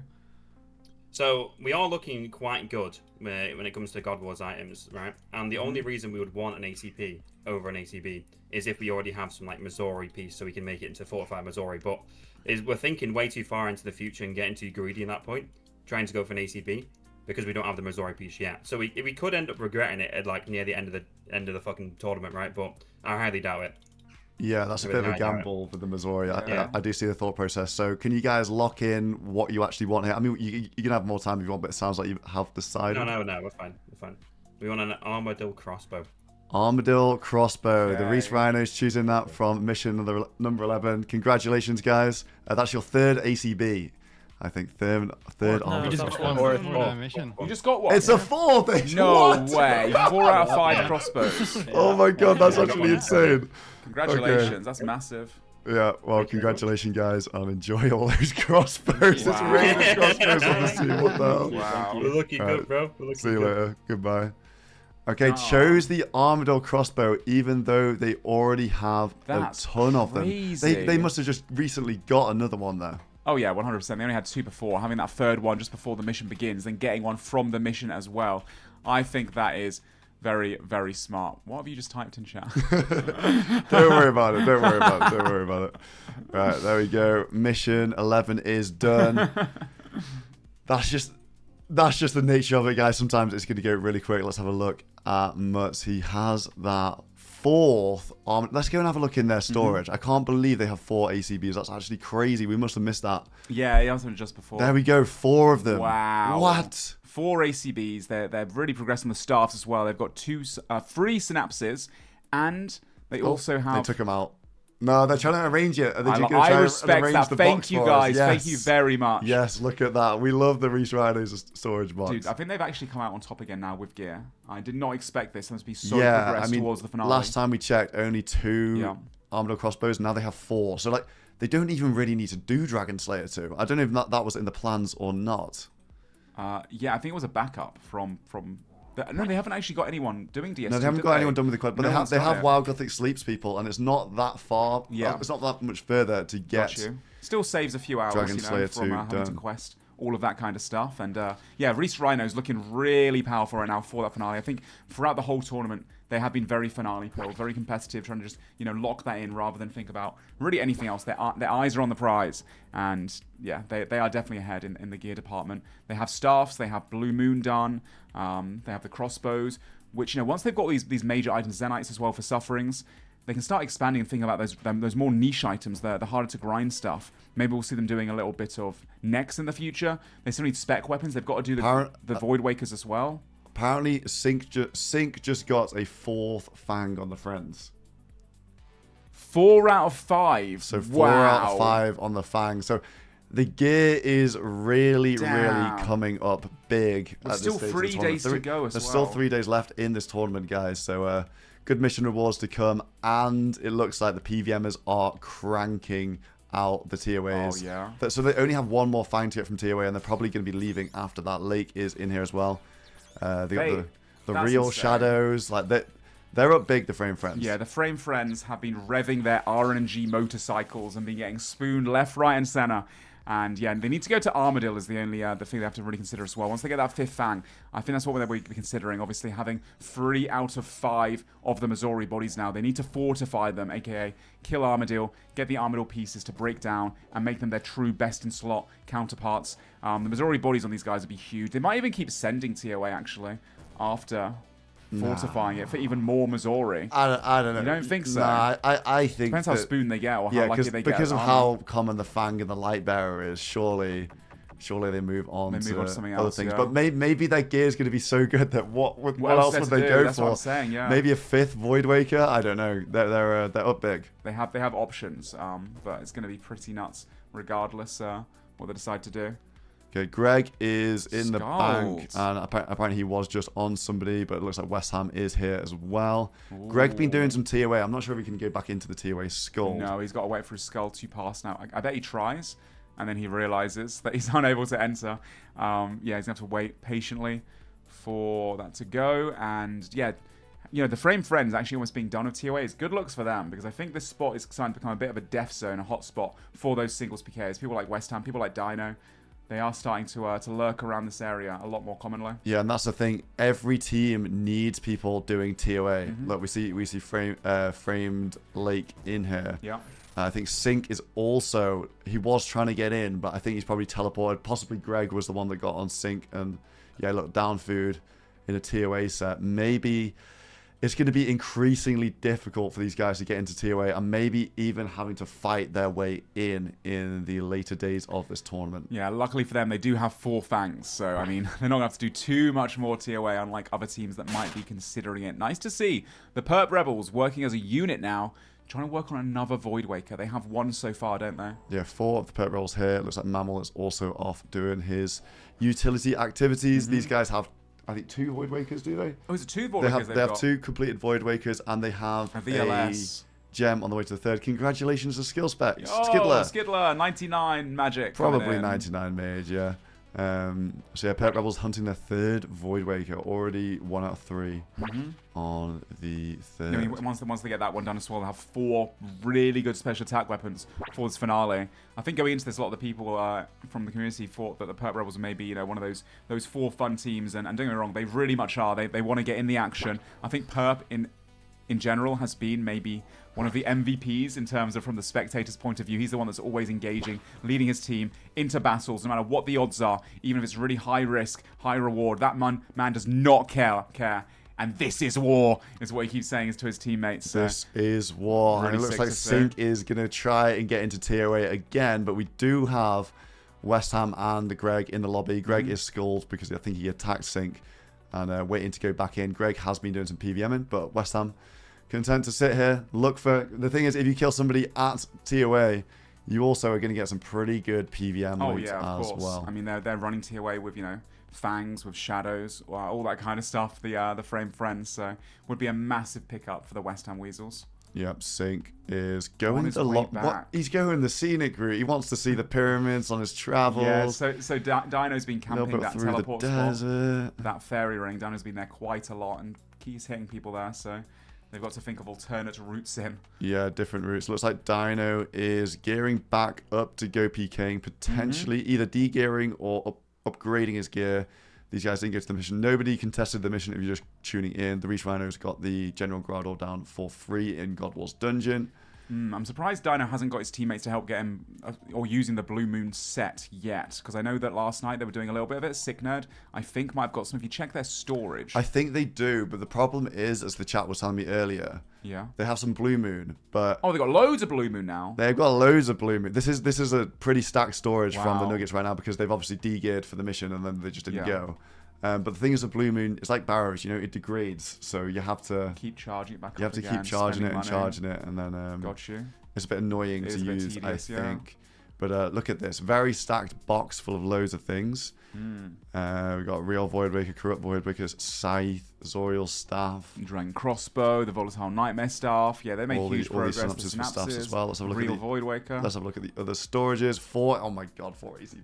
So we are looking quite good when it comes to God Wars items, right? And the only reason we would want an ACP over an ACB is if we already have some like Missouri piece, so we can make it into fortified Missouri. But we're thinking way too far into the future and getting too greedy at that point, trying to go for an ACB because we don't have the Missouri piece yet. So we could end up regretting it at like near the end of the fucking tournament, right? But I highly doubt it. Yeah, that's a bit of a gamble with the Missouri. I do see the thought process. So can you guys lock in what you actually want here? I mean, you can have more time if you want, but it sounds like you have decided. No, we're fine. We want an Armadillo crossbow. Armadillo crossbow. The Reese Rhinos choosing that from mission number 11. Congratulations, guys. That's your third ACB. I think third Armadillo. You just got one mission. You just got one. It's a fourth. No way. 4 out of 5 crossbows. Oh my god, that's actually insane. Congratulations. Okay. That's massive. Yeah, well, congratulations, guys, and enjoy all those crossbows. Wow. It's raining crossbows on this team. What the hell? Wow. We're looking good, bro. See you later. Goodbye. Okay, chose the Armadillo crossbow, even though they already have a ton of them. They must have just recently got another one there. Oh yeah, 100%. They only had 2 before. Having that third one just before the mission begins, then getting one from the mission as well. I think that is very, very smart. What have you just typed in chat? Don't worry about it. Right, there we go. Mission 11 is done. That's just the nature of it, guys. Sometimes it's going to go really quick. Let's have a look at Mutz. He has that 4th arm. Let's go and have a look in their storage. I can't believe they have 4 ACBs. That's actually crazy. We must have missed that. Yeah, he answered just before. There we go. 4 of them. Wow. What? 4 ACBs. They're really progressing the staffs as well. They've got 3 synapses, and they also have. They took them out. No, they're trying to arrange it. I respect that. Thank you, guys. Yes. Thank you very much. Yes, look at that. We love the Reese Rhinos storage box. Dude, I think they've actually come out on top again now with gear. I did not expect this. They must be so progressed towards the finale. Last time we checked, only 2 Armadillo crossbows. Now they have 4. So, like, they don't even really need to do Dragon Slayer 2. I don't know if that was in the plans or not. Yeah, I think it was a backup from. No, they haven't actually got anyone doing DS2. No, they haven't got anyone done with the quest, but they have Wild Gothic Sleeps people, and it's not that far. Yeah, it's not that much further to get. Still saves a few hours, Dragon Slayer from having to quest. all of that kind of stuff. And yeah, Reese Rhino's looking really powerful right now for that finale. I think throughout the whole tournament, they have been very finale pilled, very competitive, trying to just, you know, lock that in rather than think about really anything else. Their eyes are on the prize. And yeah, they are definitely ahead in the gear department. They have staffs, they have Blue Moon done, they have the crossbows, which, you know, once they've got these major items, Zenites as well for sufferings, they can start expanding and thinking about those more niche items, the harder to grind stuff. Maybe we'll see them doing a little bit of Nex in the future. They still need spec weapons. They've got to do the Void Wakers as well. Apparently, Sync just got a 4th Fang on the Friends. 4 out of 5. So 4 out of 5 on the Fang. So the gear is really coming up big. There's still 3 days to go as well. There's still 3 days left in this tournament, guys. So good mission rewards to come. And it looks like the PVMers are cranking out the TOAs. Oh, yeah. So they only have one more Fang to get from TOA, and they're probably going to be leaving after that. Lake is in here as well. They got the real insane. shadows. Like they're up big, the Frame Friends. Yeah, the Frame Friends have been revving their RNG motorcycles and been getting spooned left, right, and center. And yeah, they need to go to Armadillo is the only the thing they have to really consider as well. Once they get that 5th Fang, I think that's what they'll be considering. Obviously, having 3 out of 5 of the Missouri bodies now. They need to fortify them, aka kill Armadillo, get the Armadillo pieces to break down and make them their true best-in-slot counterparts. The Missouri bodies on these guys would be huge. They might even keep sending TOA, actually, after fortifying it for even more Missouri. I don't know. You don't think so? Nah, I think Depends how spoon they get or how lucky they get. Because of how common the Fang and the Light Bearer is, surely they move on to something other else, things. yeah. But maybe their gear is going to be so good that what else would they go That's for? what I'm saying, yeah. Maybe a 5th Void Waker? I don't know. They're up big. They have options, but it's going to be pretty nuts regardless what they decide to do. Okay, Greg is in the bank, Scald. and apparently he was just on somebody, but it looks like West Ham is here as well. Ooh. Greg's been doing some TOA. I'm not sure if he can go back into the TOA Skull. No, he's got to wait for his Skull to pass now. I bet he tries, and then he realizes that he's unable to enter. Yeah, he's going to have to wait patiently for that to go, and yeah, you know, the Frame Friends actually almost being done with TOA is good looks for them, because I think this spot is starting to become a bit of a death zone, a hot spot for those singles PKs. People like West Ham, people like Dino. They are starting to lurk around this area a lot more commonly. Yeah, and that's the thing. Every team needs people doing TOA. Look, we see framed Lake in here. Yeah. I think Sync is also, he was trying to get in, but I think he's probably teleported. Possibly Greg was the one that got on Sync, and yeah, look, down food in a TOA set. Maybe it's going to be increasingly difficult for these guys to get into TOA, and maybe even having to fight their way in the later days of this tournament. Yeah, luckily for them, they do have 4 Fangs, so, I mean, they're not going to have to do too much more TOA, unlike other teams that might be considering it. Nice to see the Perp Rebels working as a unit now, trying to work on another Void Waker. They have 1 so far, don't they? Yeah, 4 of the Perp Rebels here. It looks like Mammal is also off doing his utility activities. These guys have, I think, 2 Void Wakers, do they? Oh, is it 2 Void Wakers they have 2 completed Void Wakers, and they have a VLS gem on the way to the 3rd. Congratulations to Skill Specs. Oh, Skidler, 99 magic. Probably 99 mage, yeah. So yeah, Perp Rebels hunting their 3rd Void Waker. Already 1 out of 3 on the 3rd. I mean, once they get that one done as well, they'll have 4 really good special attack weapons for this finale. I think going into this, a lot of the people from the community thought that the Perp Rebels may be, you know, one of those 4 fun teams, and don't get me wrong, they really much are. They want to get in the action. I think Perp in general has been maybe one of the MVPs in terms of from the spectator's point of view. He's the one that's always engaging, leading his team into battles, no matter what the odds are, even if it's really high risk, high reward. That man does not care. And this is war, is what he keeps saying to his teammates. So this is war. Really, and it looks like Sync is going to try and get into TOA again, but we do have West Ham and Greg in the lobby. Greg is skulled because I think he attacked Sync and waiting to go back in. Greg has been doing some PVMing, but West Ham content to sit here, look for... The thing is, if you kill somebody at TOA, you also are going to get some pretty good PVM loot as well. I mean, they're running TOA with, you know, Fangs, with Shadows, all that kind of stuff, the Frame Friends, so would be a massive pickup for the West Ham Weasels. Yep, Sync is going the lot. He's going the scenic route. He wants to see the pyramids on his travels. Yeah, so Dino's been camping that teleport spot, that fairy ring. Dino's been there quite a lot, and he's hitting people there, so They've got to think of alternate routes in. Yeah, different routes. Looks like Dino is gearing back up to go PKing, potentially either de-gearing or upgrading his gear. These guys didn't go to the mission. Nobody contested the mission if you're just tuning in. The Reach Rhinos got the General Grador down for free in God Wars Dungeon. I'm surprised Dino hasn't got his teammates to help get him, or using the Blue Moon set yet, because I know that last night they were doing a little bit of it. Sick Nerd, I think, might have got some. If you check their storage. I think they do, but the problem is, as the chat was telling me earlier, Yeah. they have some Blue Moon, but... Oh, they've got loads of Blue Moon now. They've got loads of Blue Moon. This is a pretty stacked storage from the Wow. Nuggets right now, because they've obviously de-geared for the mission and then they just didn't Yeah. go. But the thing is, with Blue Moon, it's like barrows, you know, it degrades, so you have to Keep charging it back keep again, charging it spending and money. charging it, and then Got you. it's a bit annoying It to is a bit use, tedious, I yeah. think. But look at this, very stacked box full of loads of things. We've got Real Voidwaker, Corrupt Voidwakers, Scythe, Zoriel Staff, Dragon Crossbow, the Volatile Nightmare Staff. Yeah, they make all huge these progress. The synopsis for staffs as synapses, well. Let's have a look Real at the Voidwaker. Let's have a look at the other storages. Four ACVs.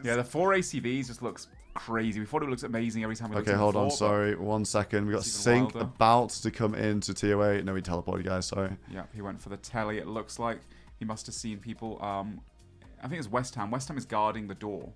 Yeah, the 4 ACVs just looks crazy. We thought it looks amazing every time we looked Okay, at hold it on, before, but- sorry. 1 second. We got It's even Sync wilder. about to come into TOA. No, he teleported, guys, sorry. Yeah, he went for the telly. It looks like he must have seen people. I think it's West Ham. West Ham is guarding the door.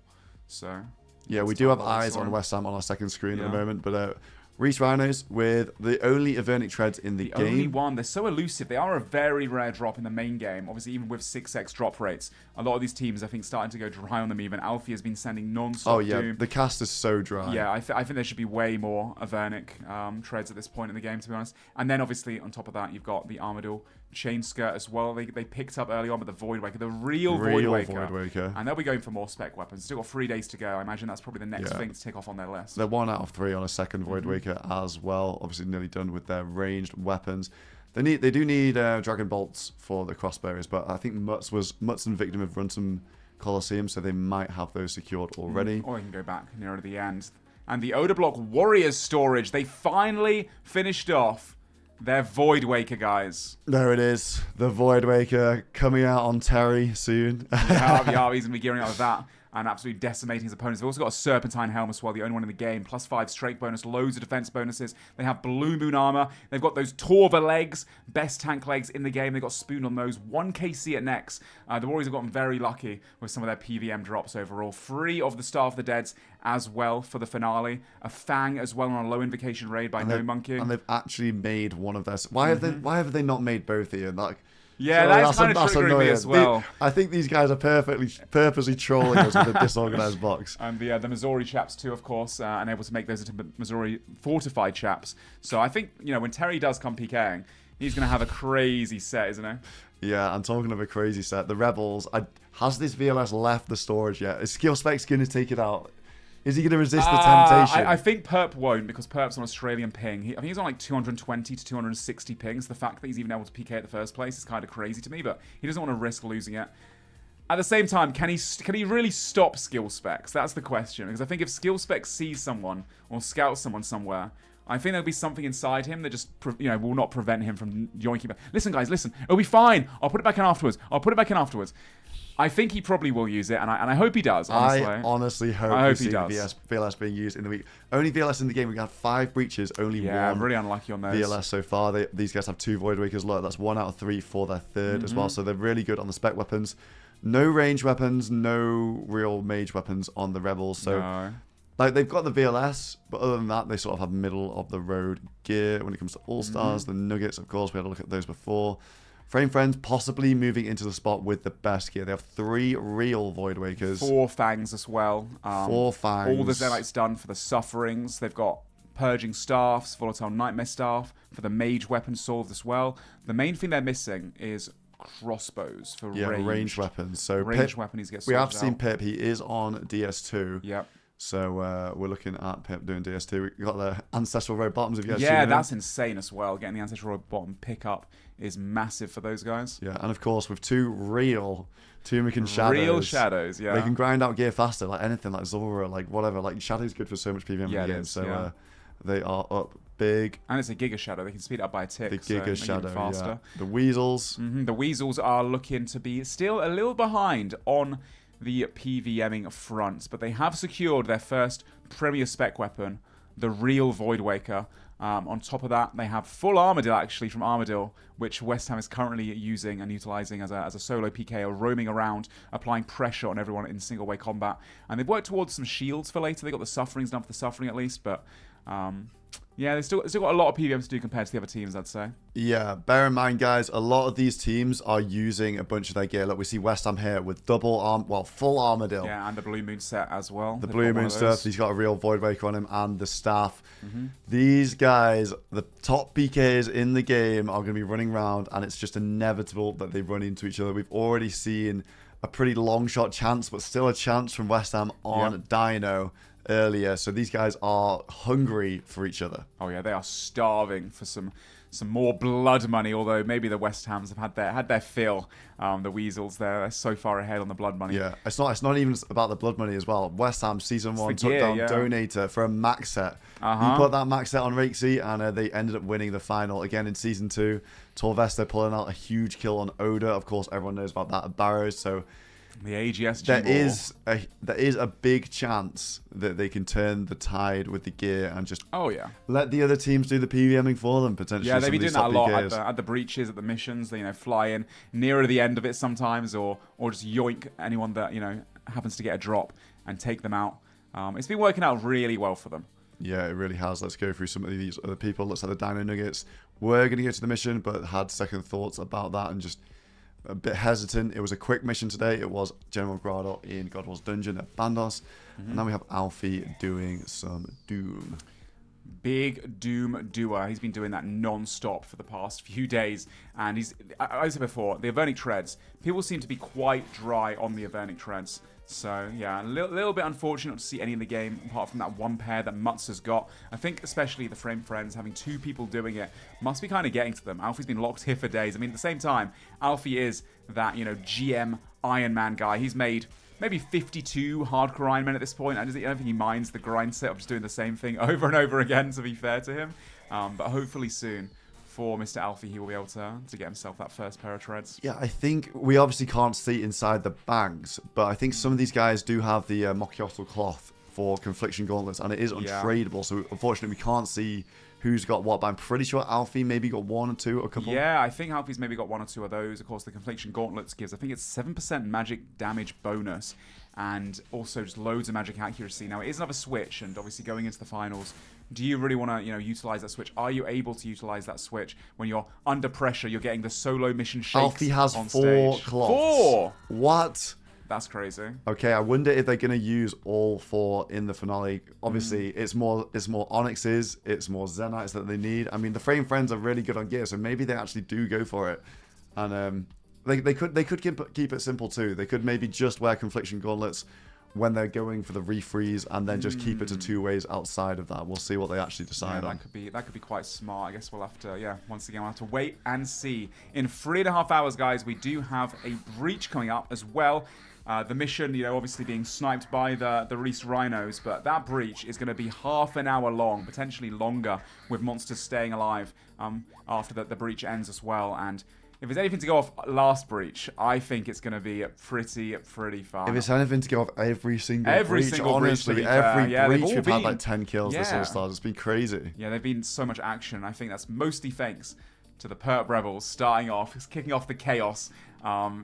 So. Yeah, we let's do talk have about eyes this on one. West Ham on our second screen at the Yeah. moment, but Reese Rhinos with the only Avernic Treads in the The only game. one. They're so elusive. They are a very rare drop in the main game. Obviously, even with 6x drop rates, a lot of these teams, I think, starting to go dry on them. Even Alfie has been sending non-stop Oh, yeah, Doom. the cast is so dry. Yeah, I think there should be way more Avernic treads at this point in the game, to be honest. And then, obviously, on top of that, you've got the Armadil Chain Skirt as well. They picked up early on with the Voidwaker, the real Voidwaker. And they'll be going for more spec weapons. Still got 3 days to go. I imagine that's probably the next Yeah. thing to tick off on their list. They're 1 out of 3 on a second Voidwaker as well. Obviously, nearly done with their ranged weapons. They do need Dragon Bolts for the crossbows, but I think Mutz and Victim have run some Colosseum, so they might have those secured already. Or you can go back nearer to the end. And the Oda Block Warriors storage, they finally finished off their Voidwaker, guys. There it is, the Voidwaker coming out on Terry soon. Yeah, he's going to be gearing up with that and absolutely decimating his opponents. They've also got a Serpentine Helm as well, the only one in the game. +5 strike bonus, loads of defense bonuses. They have Blue Moon armor. They've got those Torva legs, best tank legs in the game. They've got Spoon on those. 1 KC at Nex. The Warriors have gotten very lucky with some of their PVM drops overall. 3 of the Star of the Deads as well for the finale. A Fang as well on a low invocation raid by No Monkey. And they've actually made one of their... Why have they not made both, Ian? Like... Yeah, Sorry, that's kind of triggering me annoying. as well. I think these guys are purposely trolling us with a disorganized box. And the Missouri chaps too, of course, and able to make those into Missouri fortified chaps. So I think, when Terry does come PKing, he's going to have a crazy set, isn't he? Yeah, and talking of a crazy set, the Rebels, has this VLS left the storage yet? Is Skill Spec's going to take it out? Is he going to resist the temptation? I think Perp won't, because Perp's on Australian ping. I think he's on like 220 to 260 pings. The fact that he's even able to PK at the first place is kind of crazy to me, but he doesn't want to risk losing it. At the same time, can he really stop Skill Specs? That's the question. Because I think if Skill Specs sees someone or scouts someone somewhere, I think there'll be something inside him that just, will not prevent him from yoinking back. Listen, guys, listen. It'll be fine. I'll put it back in afterwards. I think he probably will use it, and I hope he does, honestly. I honestly hope I we hope see he the does. VLS being used in the week. Only VLS in the game. We got 5 breaches, only Yeah, one really unlucky on those. VLS so far. These guys have 2 Voidwakers. Look, that's 1 out of 3 for their third as well. So they're really good on the spec weapons. No range weapons, no real mage weapons on the Rebels. So No. like they've got the VLS, but other than that, they sort of have middle of the road gear when it comes to All Stars. The Nuggets, of course, we had a look at those before. Frame Friends possibly moving into the spot with the best gear. They have 3 real Voidwakers. 4 Fangs as well. 4 Fangs. All the Zealots done for the Sufferings. They've got Purging Staffs, Volatile Nightmare Staff for the Mage weapon solved as well. The main thing they're missing is crossbows for ranged weapons. So ranged Pip, weapon needs to get we have sorted seen out. Pip. He is on DS2. Yep. So we're looking at Pip doing DS2. We got the Ancestral Road Bottoms. If you guys Yeah, tuned in. that's insane as well. Getting the Ancestral Road bottom pickup is massive for those guys. Yeah, and of course with 2 real Turmerican Shadows. Real Shadows, yeah. They can grind out gear faster, like anything, like Zora, like whatever. Like Shadow's good for so much PvM Yeah, in the it game. is, So yeah. they are up big. And it's a Giga Shadow. They can speed it up by a tick. The so Giga make it Shadow, even faster. yeah. The Weasels. The Weasels are looking to be still a little behind on the PVMing front, but they have secured their first Premier Spec weapon, the real Voidwaker. On top of that, they have full Armadillo, actually, from Armadillo, which West Ham is currently using and utilizing as a solo PKO, roaming around, applying pressure on everyone in single-way combat. And they've worked towards some shields for later. They got the Sufferings done for the Suffering, at least, but... yeah, they've still got a lot of PVM to do compared to the other teams, I'd say. Yeah, bear in mind, guys, a lot of these teams are using a bunch of their gear. Look, we see West Ham here with full Armadillo. Yeah, and the Blue Moon set as well. The Blue Moon stuff, he's got a real Voidwaker on him, and the staff. These guys, the top PKs in the game, are going to be running around, and it's just inevitable that they run into each other. We've already seen a pretty long shot chance, but still a chance from West Ham on Dino earlier. So these guys are hungry for each other. Oh yeah, they are starving for some more blood money. Although maybe the West Hams have had their fill. The Weasels, they're so far ahead on the blood money. Yeah, it's not even about the blood money as well. West Ham season 1 took down Donator for a max set. He put that max set on Rakesy, and they ended up winning the final again in season 2. Torvesta pulling out a huge kill on Oda. Of course, everyone knows about that at Barrows. So the AGS there is a big chance that they can turn the tide with the gear and just let the other teams do the PVMing for them potentially. Yeah, they've been doing that a lot at the breaches, at the missions. They fly in nearer the end of it sometimes, or just yoink anyone that happens to get a drop and take them out. It's been working out really well for them. Yeah, it really has. Let's go through some of these other people. Looks like the Dino Nuggets were going to go to the mission, but had second thoughts about that and just a bit hesitant. It was a quick mission today. It was General Grado in God Wars Dungeon at Bandos. And now we have Alfie doing some Doom. Big Doom doer. He's been doing that non-stop for the past few days. And as I said before, the Avernic Treads, people seem to be quite dry on the Avernic Treads. So, yeah, a little bit unfortunate to see any in the game, apart from that one pair that Mutz has got. I think especially the Frame Friends, having 2 people doing it, must be kind of getting to them. Alfie's been locked here for days. I mean, at the same time, Alfie is that, GM Iron Man guy. He's made maybe 52 hardcore Iron Men at this point. I don't think he minds the grind set of just doing the same thing over and over again, to be fair to him. But hopefully soon, for Mr. Alfie, he will be able to get himself that first pair of treads. Yeah, I think we obviously can't see inside the bags, but I think some of these guys do have the Mokyotl cloth for Confliction Gauntlets, and it is untradeable, so unfortunately we can't see who's got what, but I'm pretty sure Alfie maybe got 1 or 2, a couple. Yeah, I think Alfie's maybe got 1 or 2 of those. Of course, the Confliction Gauntlets gives, I think it's 7% magic damage bonus, and also just loads of magic accuracy. Now, it is another switch, and obviously going into the finals, do you really want to, utilize that switch? Are you able to utilize that switch when you're under pressure? You're getting the solo mission shakes Alfie has on 4 stage. cloths. 4! What? That's crazy. Okay, I wonder if they're going to use all 4 in the finale. Obviously, it's more Onyxes, it's more Zenites that they need. I mean, the Frame Friends are really good on gear, so maybe they actually do go for it. And they could keep it simple too. They could maybe just wear Confliction Gauntlets when they're going for the refreeze, and then just keep it to 2 ways outside of that. We'll see what they actually decide on. That could be quite smart. I guess we'll have to, once again, we'll have to wait and see. In 3.5 hours, guys, we do have a breach coming up as well. The mission, obviously being sniped by the Reese Rhinos, but that breach is going to be half an hour long, potentially longer, with monsters staying alive after the breach ends as well. And if there's anything to go off last breach, I think it's going to be pretty fun. If it's anything to go off every single breach, honestly, every breach we've had like 10 kills this All Stars. It's been crazy. Yeah, they've been so much action. I think that's mostly thanks to the Perp Rebels starting off, kicking off the chaos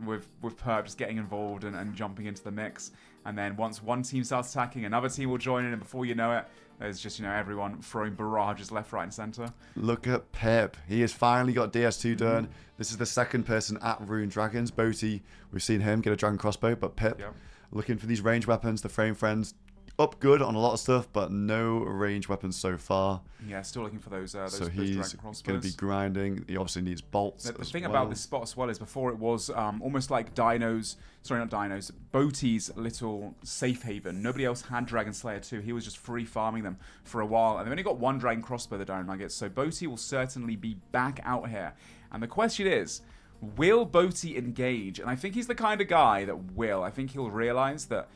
with Perp just getting involved and jumping into the mix. And then once one team starts attacking, another team will join in, and before you know it, there's just, everyone throwing barrages left, right, and center. Look at Pep. He has finally got DS2 done. This is the second person at Rune Dragons. Boaty, we've seen him get a Dragon Crossbow, but Pep looking for these range weapons. The Frame Friends up good on a lot of stuff, but no range weapons so far. Yeah, still looking for those so he's going to be grinding. He obviously needs bolts. The thing about this spot as well is before it was almost like Boaty's little safe haven. Nobody else had Dragon Slayer 2. He was just free farming them for a while, and they've only got 1 Dragon Crossbow, the Dino Nuggets, so Boaty will certainly be back out here. And the question is, will Boaty engage? And I think he's the kind of guy that will. I think he'll realize that,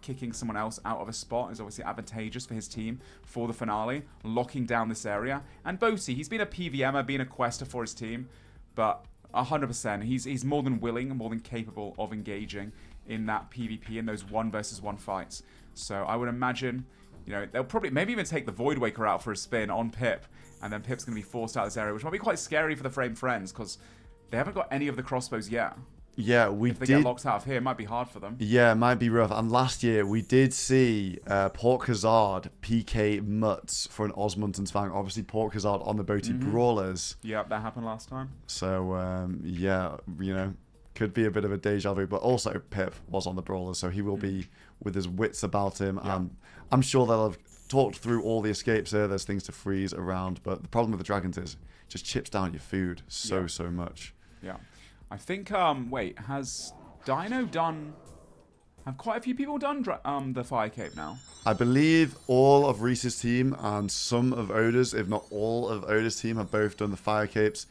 kicking someone else out of a spot is obviously advantageous for his team for the finale, locking down this area. And Boaty, he's been a PVMer, been a quester for his team, but 100%, he's more than willing, more than capable of engaging in that PvP, in those 1 versus 1 fights. So I would imagine You know, they'll probably maybe even take the Void Waker out for a spin on Pip, and then Pip's going to be forced out of this area, which might be quite scary for the Frame Friends because they haven't got any of the crossbows yet. Yeah, if they get locked out of here, it might be hard for them. Yeah, it might be rough. And last year, we did see Port Khazard PK Mutts for an Osmundton's Fang. Obviously, Port Khazard on the Boaty Brawlers. Yeah, that happened last time. So, yeah, you know, could be a bit of a deja vu. But also, Pip was on the Brawlers, so he will be with his wits about him. Yeah. And I'm sure they'll have talked through all the escapes here. There's things to freeze around. But the problem with the Dragons is it just chips down your food so much. Yeah. I think, wait, has Dino done... Have quite a few people done the Fire Cape now? I believe all of Reese's team and some of Oda's, if not all of Oda's team, have both done the Fire Capes.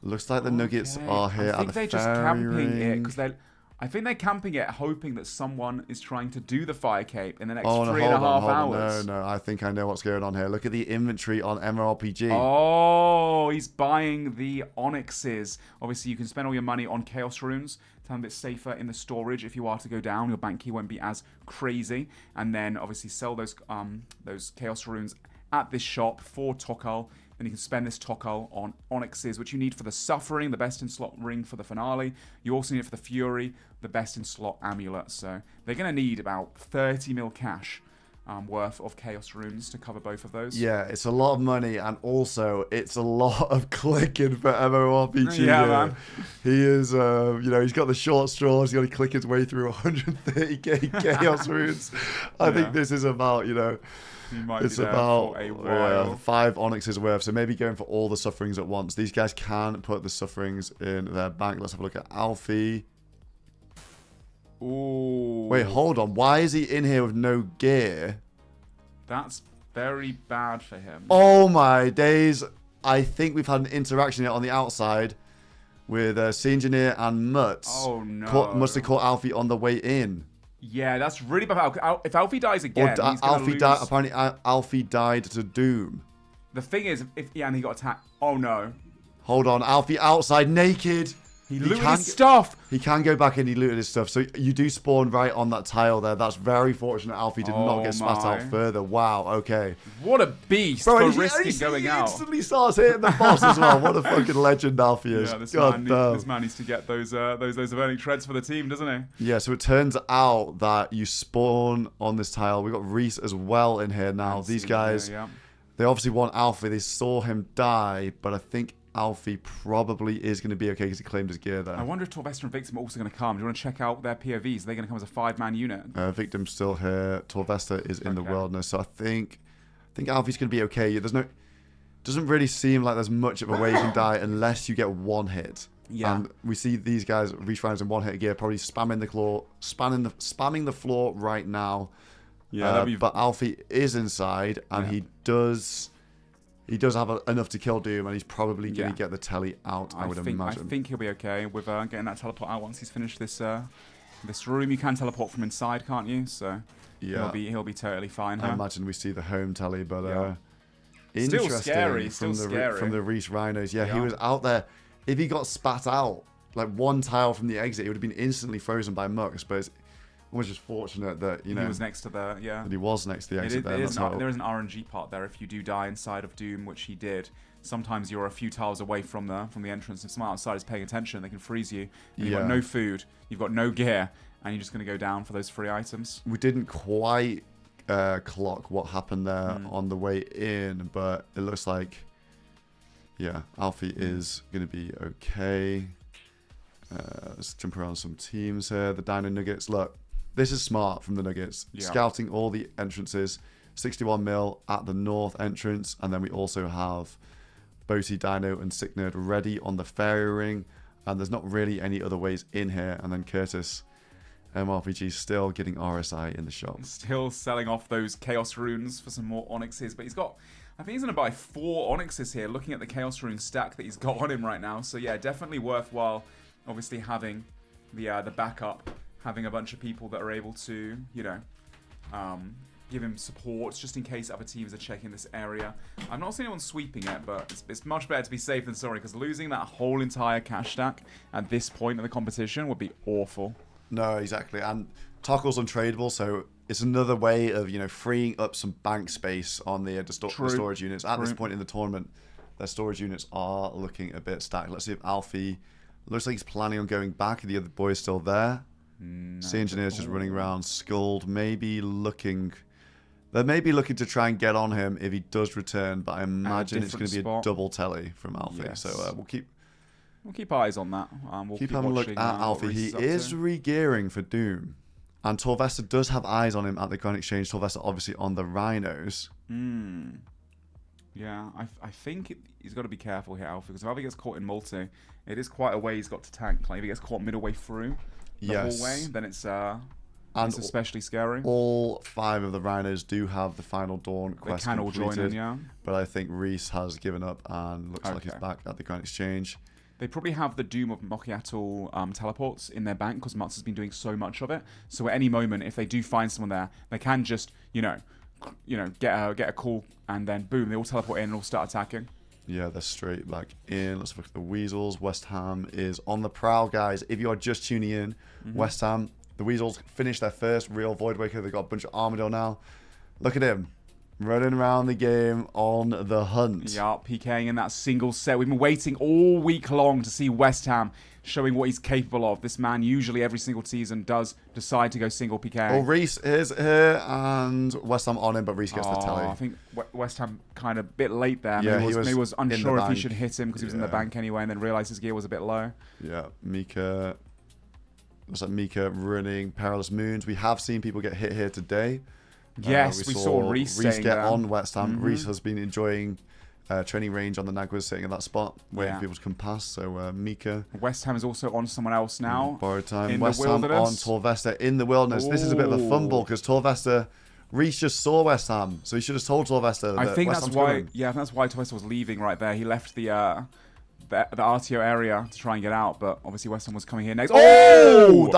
Looks like the Nuggets are here I think at the they're just fairy camping it ring. because I think they're camping it, hoping that someone is trying to do the Fire Cape in the next Oh, no, 3.5 hold on. hours. No, I think I know what's going on here. Look at the inventory on MMORPG. Oh, he's buying the Onyxes. Obviously, you can spend all your money on Chaos Runes. It's a bit safer in the storage. If you are to go down, your bank key won't be as crazy. And then, obviously, sell those Chaos Runes at this shop for Tokal. Then you can spend this Tokal on Onyxes, which you need for the Suffering, the best in slot ring for the finale. You also need it for the Fury, the best in slot amulet. So they're going to need about 30 mil cash worth of Chaos Runes to cover both of those. Yeah, it's a lot of money, and also it's a lot of clicking for MMORPG. Yeah, man. He is, you know, he's got the short straws. He's got to click his way through 130k Chaos Runes. I think this is about, you know, it's about 5 Onyxes worth, so maybe going for all the Sufferings at once. These guys can put the Sufferings in their bank. Let's have a look at Alfie. Ooh. Wait, hold on. Why is he in here with no gear? That's very bad for him. Oh my days. I think we've had an interaction here on the outside with Sea Engineer and Mutz. Oh no. Must have caught Alfie on the way in. Yeah, that's really bad. If Alfie dies again, he's gonna lose. Apparently, Alfie died to Doom. The thing is, and he got attacked. Oh no. Hold on, Alfie outside naked. He looted his stuff. He can go back in. He looted his stuff. So you do spawn right on that tile there. That's very fortunate. Alfie did not get spat out further. Wow. Okay. What a beast for risking going out. He instantly starts hitting the boss as well. What a fucking legend Alfie is. Yeah, this man needs to get those burning treads for the team, doesn't he? Yeah. So it turns out that you spawn on this tile. We've got Reese as well in here now. These guys, they obviously want Alfie. They saw him die, but I think Alfie probably is going to be okay because he claimed his gear there. I wonder if Torvesta and Victim are also going to come. Do you want to check out their POVs? Are they going to come as a 5-man unit? Victim's still here. Torvesta is in the wilderness. So I think Alfie's going to be okay. Doesn't really seem like there's much of a way you can die unless you get one hit. Yeah. And we see these guys reach rounds in one hit gear, probably spamming the floor right now. Yeah. But Alfie is inside, and he does have enough to kill Doom, and he's probably going to get the telly out, I would imagine. I think he'll be okay with getting that teleport out once he's finished this room. You can teleport from inside, can't you? So he'll be totally fine. I imagine we see the home telly, but still interesting scary. from the Reese Rhinos. Yeah, he was out there. If he got spat out like one tile from the exit, he would have been instantly frozen by Mux. But it was just fortunate that he was next to the that he was next to the exit. There is an RNG part there. If you do die inside of Doom, which he did, sometimes you're a few tiles away from the entrance. If someone outside is paying attention, they can freeze you. And you've got no food, you've got no gear, and you're just going to go down for those free items. We didn't quite clock what happened there on the way in, but it looks like Alfie is going to be okay. Let's jump around some teams here. The Dino Nuggets, look. This is smart from the Nuggets. Scouting all the entrances. 61 mil at the north entrance. And then we also have Boaty, Dino, and Sick Nerd ready on the fairy ring. And there's not really any other ways in here. And then Curtis, MRPG, still getting RSI in the shop. Still selling off those Chaos Runes for some more Onyxes. But I think he's going to buy 4 Onyxes here, looking at the Chaos Rune stack that he's got on him right now. So yeah, definitely worthwhile, obviously, having the backup. Having a bunch of people that are able to, give him support just in case other teams are checking this area. I've not seen anyone sweeping it, but it's much better to be safe than sorry, because losing that whole entire cash stack at this point in the competition would be awful. No, exactly. And Tockle's untradeable, so it's another way of, you know, freeing up some bank space on the True. storage units. At this True. point in the tournament, their storage units are looking a bit stacked. Let's see if Alfie looks like he's planning on going back. Are the other boys still there? Sea Engineer's just running around, Skulled, maybe looking... They may be looking to try and get on him if he does return, but I imagine it's going to be a double telly from Alfie. Yes. So we'll keep eyes on that. We'll keep having a look at Alfie. He is re-gearing for Doom. And Torvesta does have eyes on him at the Grand Exchange. Torvesta obviously on the Rhinos. Yeah, I think he's got to be careful here, Alfie, because if Alfie gets caught in multi, it is quite a way he's got to tank. Like if he gets caught middle way through the hallway, then it's especially scary. All 5 of the Rhinos do have the Final Dawn quest They can all completed, join in, yeah. but I think Reese has given up and looks like he's back at the Grand Exchange. They probably have the Doom of Mokiatl teleports in their bank because Mutz has been doing so much of it. So at any moment, if they do find someone there, they can just, get a call and then boom, they all teleport in and all start attacking. Yeah, they're straight back in. Let's look at the Weasels. West Ham is on the prowl, guys. If you are just tuning in, West Ham, the Weasels finished their first real Voidwaker. They've got a bunch of Armadillo now. Look at him. Running around the game on the hunt. Yeah, PKing in that single set. We've been waiting all week long to see West Ham showing what he's capable of. This man usually every single season does decide to go single PK. Well, Reese is here and West Ham on him, but Reese gets the telly. I think West Ham kind of a bit late there. Yeah, maybe he was unsure if he should bank. hit him because he was in the bank anyway and then realised his gear was a bit low. Yeah, Mika. Looks like Mika running Perilous Moons. We have seen people get hit here today. Yes, we saw Reese get there. on West Ham. Reese has been enjoying training range on the Nagwas, sitting in that spot, waiting for people to come past. So Mika. West Ham is also on someone else now. Borrowed time. In West the Ham on wilderness. Torvesta in the wilderness. This is a bit of a fumble because Torvesta, Reese just saw West Ham, so he should have told Torvesta. I that think West that's Ham's why. coming. Yeah, I think that's why Torvesta was leaving right there. He left the RTO area to try and get out, but obviously West Ham was coming here next. Oh,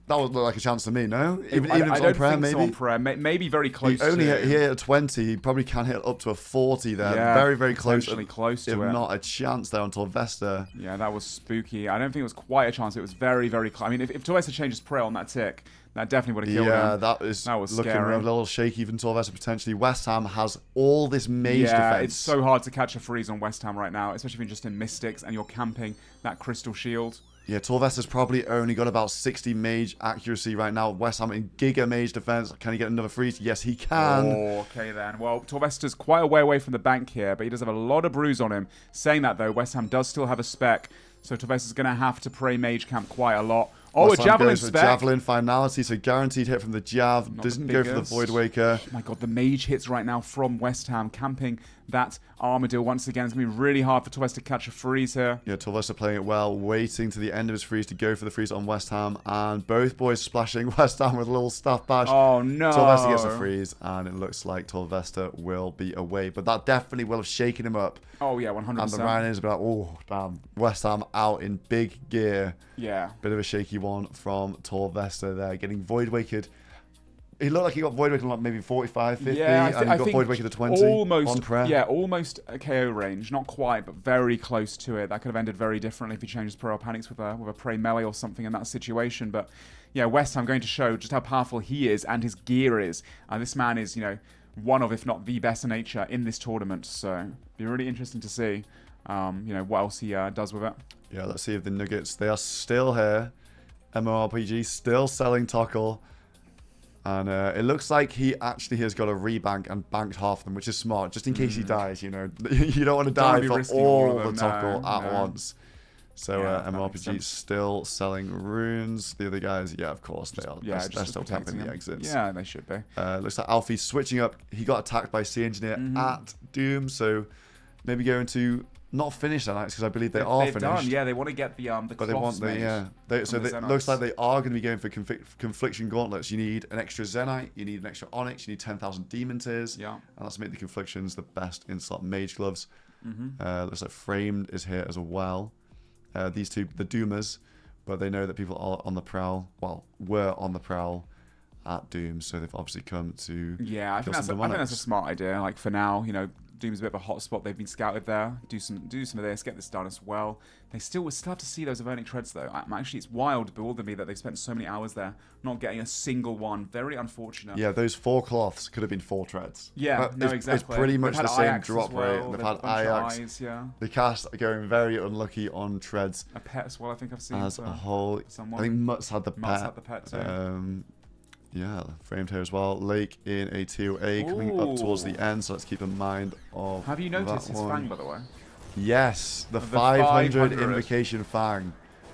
that would look like a chance to me. No, even if it's I on prayer, think maybe. so on prayer. Maybe very close. He only hit a 20. He probably can hit up to a 40 there. Yeah, very, very close. potentially close to if it. not a chance there on Torvesta. Yeah, that was spooky. I don't think it was quite a chance. It was very, very close. I mean, if Torvesta changes prayer on that tick, that definitely would have killed him. Yeah, that was looking scary. a little shaky even Torvesta potentially. West Ham has all this mage defense. Yeah, it's so hard to catch a freeze on West Ham right now, especially if you're just in Mystics and you're camping that Crystal Shield. Yeah, Torvesta's probably only got about 60 mage accuracy right now. West Ham in giga mage defense. Can he get another freeze? Yes, he can. Oh, okay then. Well, Torvesta's quite a way away from the bank here, but he does have a lot of bruise on him. Saying that though, West Ham does still have a spec, so Torvesta's going to have to pray mage camp quite a lot. Oh, West a Ham javelin goes for spec. Javelin finality, so guaranteed hit from the Jav. Not Doesn't the go for the biggest. Void Waker. Oh my god, the mage hits right now from West Ham, camping that Armadillo once again. It's going to be really hard for Torvesta to catch a freeze here. Yeah, Torvesta playing it well, waiting to the end of his freeze to go for the freeze on West Ham, and both boys splashing West Ham with a little staff bash. Oh no. Torvesta gets a freeze, and it looks like Torvesta will be away, but that definitely will have shaken him up. Oh yeah, 100%. And the Rhinos will be like, oh, damn, West Ham out in big gear. Yeah. Bit of a shaky one from Torvesta there, getting Void Wakered. He looked like he got Void Wakered like maybe 45, 50, Yeah, and he got Void Wakered to 20 almost, on prayer. Yeah, almost a KO range. Not quite, but very close to it. That could have ended very differently if he changed his Pro Panics with a Prey Melee or something in that situation. But yeah, West Ham going to show just how powerful he is and his gear is. And this man is, one of, if not the best in nature in this tournament. So it'll be really interesting to see, what else he does with it. Yeah, let's see if the Nuggets, they are still here. MMORPG still selling Tockle. And it looks like he actually has got a rebank and banked half of them, which is smart. Just in case he dies, you don't want to die for all the Tockle at once. So MMORPG still selling runes. The other guys, yeah, of course they are. Yeah, they're still tapping the exits. Yeah, they should be. Looks like Alfie's switching up. He got attacked by Sea Engineer at Doom, so maybe going to not finish that because I believe they are They've finished. done, yeah. They want to get the But they want so it looks like they are going to be going for confliction gauntlets. You need an extra Zenite, you need an extra Onyx, you need 10,000 Demon Tears, and that's to make the conflictions the best in slot mage gloves. Looks like Framed is here as well. These two, the Doomers, but they know that people are on the prowl. Well, were on the prowl at Doom, so they've obviously come to. Yeah, I think that's a smart idea. Like for now, Doom's a bit of a hot spot. They've been scouted there. Do some of this. Get this done as well. We still have to see those Avernic treads though. Actually, it's wild, bewildered me that they've spent so many hours there, not getting a single one. Very unfortunate. Yeah, those 4 cloths could have been 4 treads. Yeah, no, it's, exactly. It's pretty much They've the had same Ajax drop as well. rate. And they've They've had a bunch of Ajax. eyes, yeah. The cast are going very unlucky on treads A pet as well, I think I've seen. as a whole. Someone. I think Mutt's had the Mutt's pet. had the pet too. Yeah, framed here as well. Lake in a TOA coming up towards the end, so let's keep in mind of Have you noticed that his one. fang, by the way? Yes, the The 500 500. invocation fang.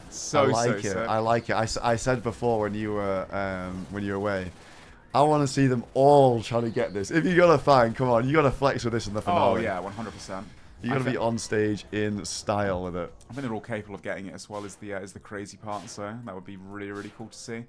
So I like so it. sick. I like it. I said before when you were away, I want to see them all trying to get this. If you got a fang, come on, you got to flex with this in the Oh finale. yeah, 100%. You got to be on stage in style with it. I think they're all capable of getting it as well as the crazy part, so that would be really cool to see.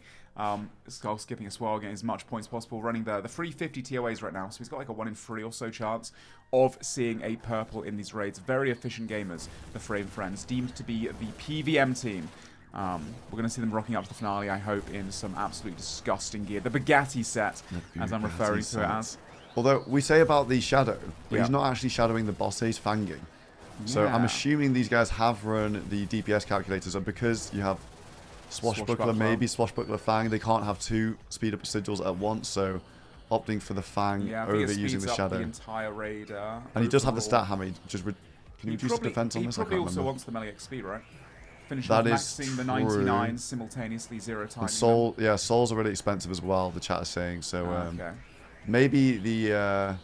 Skull skipping as well, getting as much points possible, running the 350 TOAs right now, so he's got like a 1 in 3 or so chance of seeing a purple in these raids. Very efficient gamers, the Frame Friends, deemed to be the PVM team. We're going to see them rocking up to the finale, I hope, in some absolutely disgusting gear. The Bugatti set, as I'm referring to it as. Although we say about the shadow, but Yeah. he's not actually shadowing the boss, he's fanging. So I'm Yeah. assuming these guys have run the DPS calculators, and because you have Swashbuckler, maybe Swashbuckler Fang, they can't have 2 speed up sigils at once, so opting for the Fang Yeah, I think over it using speeds the up shadow. the entire raid. And he does have the overall. stat hammer. Can you He reduce probably, defense on he this? probably I can't also remember. wants the melee XP, right? Finishing That off is maxing the true. 99 simultaneously 0 timing. And Soul, yeah, Soul's are really expensive as well, the chat is saying, so Okay. maybe the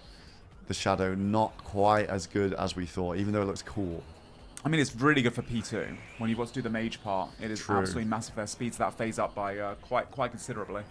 shadow not quite as good as we thought, even though it looks cool. I mean, it's really good for P2. When you've got to do the mage part, it is True. absolutely massive. Their speeds that phase up by quite considerably.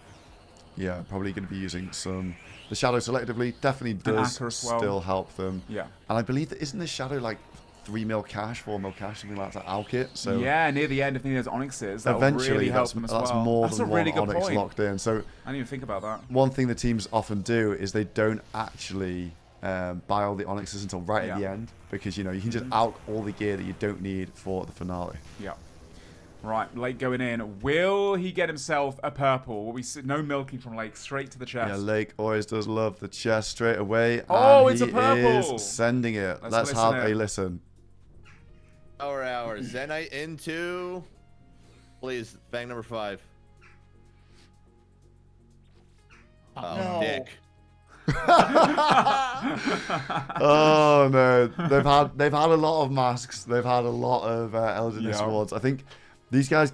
Yeah, probably going to be using the shadow selectively. Definitely does Akka as well. still help them. Yeah. And I believe that isn't the shadow like 3 mil cash, 4 mil cash, something like that. Alkit. So Yeah, near the end, if any of those onyxes, that will eventually really help that's, them as that's well. more That's than a really one good onyx point. locked in. So I didn't even think about that. one thing the teams often do is they don't actually buy all the onyxes until right at the end, because you know you can just out all the gear that you don't need for the finale. Yeah. Right, Lake going in. Will he get himself a purple? Will we see no milking from Lake, straight to the chest? Yeah, Lake always does love the chest straight away. Oh, and it's a he purple! is sending it. Let's Let's have listen in. a listen. Our Zenite into, please, fang number 5. Oh, No. dick. Oh no, they've had a lot of masks. They've had a lot of Eldritch Yeah. Swords. I think these guys,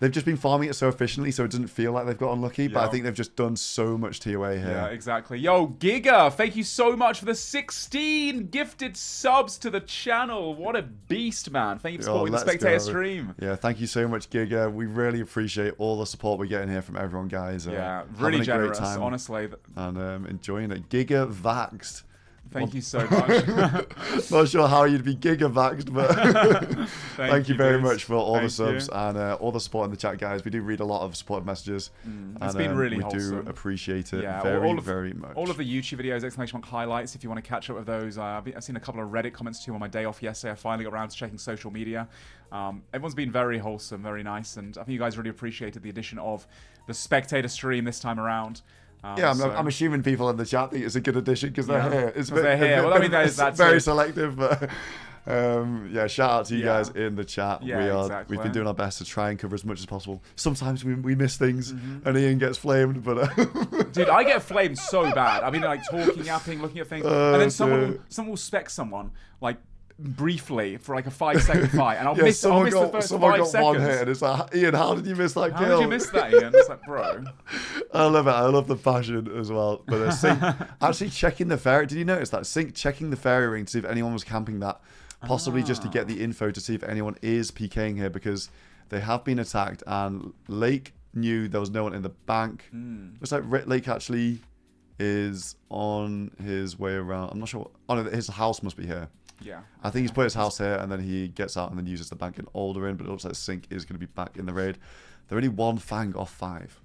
they've just been farming it so efficiently, so it doesn't feel like they've got unlucky. But I Yeah. think they've just done so much TOA here. Yeah, exactly. Yo, Giga, thank you so much for the 16 gifted subs to the channel. What a beast, man. Thank you for supporting the let's Spectator go. stream. Yeah, thank you so much, Giga. We really appreciate all the support we're getting here from everyone, guys. Yeah, having really a great generous, time honestly. and enjoying it. Giga vaxxed. Thank you so much. Not sure how you'd be gigavaxed, but thank you very dudes. much for all the Thank you. subs and all the support in the chat, guys. We do read a lot of supportive messages. It's been really we wholesome. do appreciate it Yeah, very much. All of the YouTube videos, exclamation mark highlights, if you want to catch up with those. I've seen a couple of Reddit comments too on my day off yesterday. I finally got around to checking social media. Everyone's been very wholesome, very nice, and I think you guys really appreciated the addition of the Spectator stream this time around. Yeah, so- I'm assuming people in the chat think it's a good addition because they're Yeah, here. It's 'cause they're here. Well, I mean, it's that's very it. selective, but yeah, shout out to you Yeah. guys in the chat. Yeah, exactly. We've been doing our best to try and cover as much as possible. Sometimes we miss things, Mm-hmm. and Ian gets flamed, but Dude, I get flamed so bad. I mean, like talking, yapping, looking at things, and then someone will spec someone like briefly for like a 5-second fight, and I'll yeah, miss someone the first someone 5 got seconds. one hit, and it's like, Ian, how did you miss that How kill? did you miss that, Ian? It's like, bro. I love it. I love the passion as well. But Sync actually checking the fairy. Did you notice that? Sync checking the fairy ring to see if anyone was camping that, possibly just to get the info to see if anyone is PKing here, because they have been attacked and Lake knew there was no one in the bank. Looks like Lake actually is on his way around. I'm not sure. Oh no, his house must be here. Yeah. I think he's put his house here and then he gets out and then uses the bank in Alderin, but it looks like Sync is going to be back in the raid. They're only 1 fang off 5.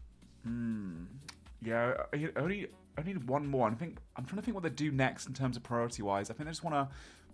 Yeah, I only need one more. I'm trying to think what they do next in terms of priority-wise. I think they just want to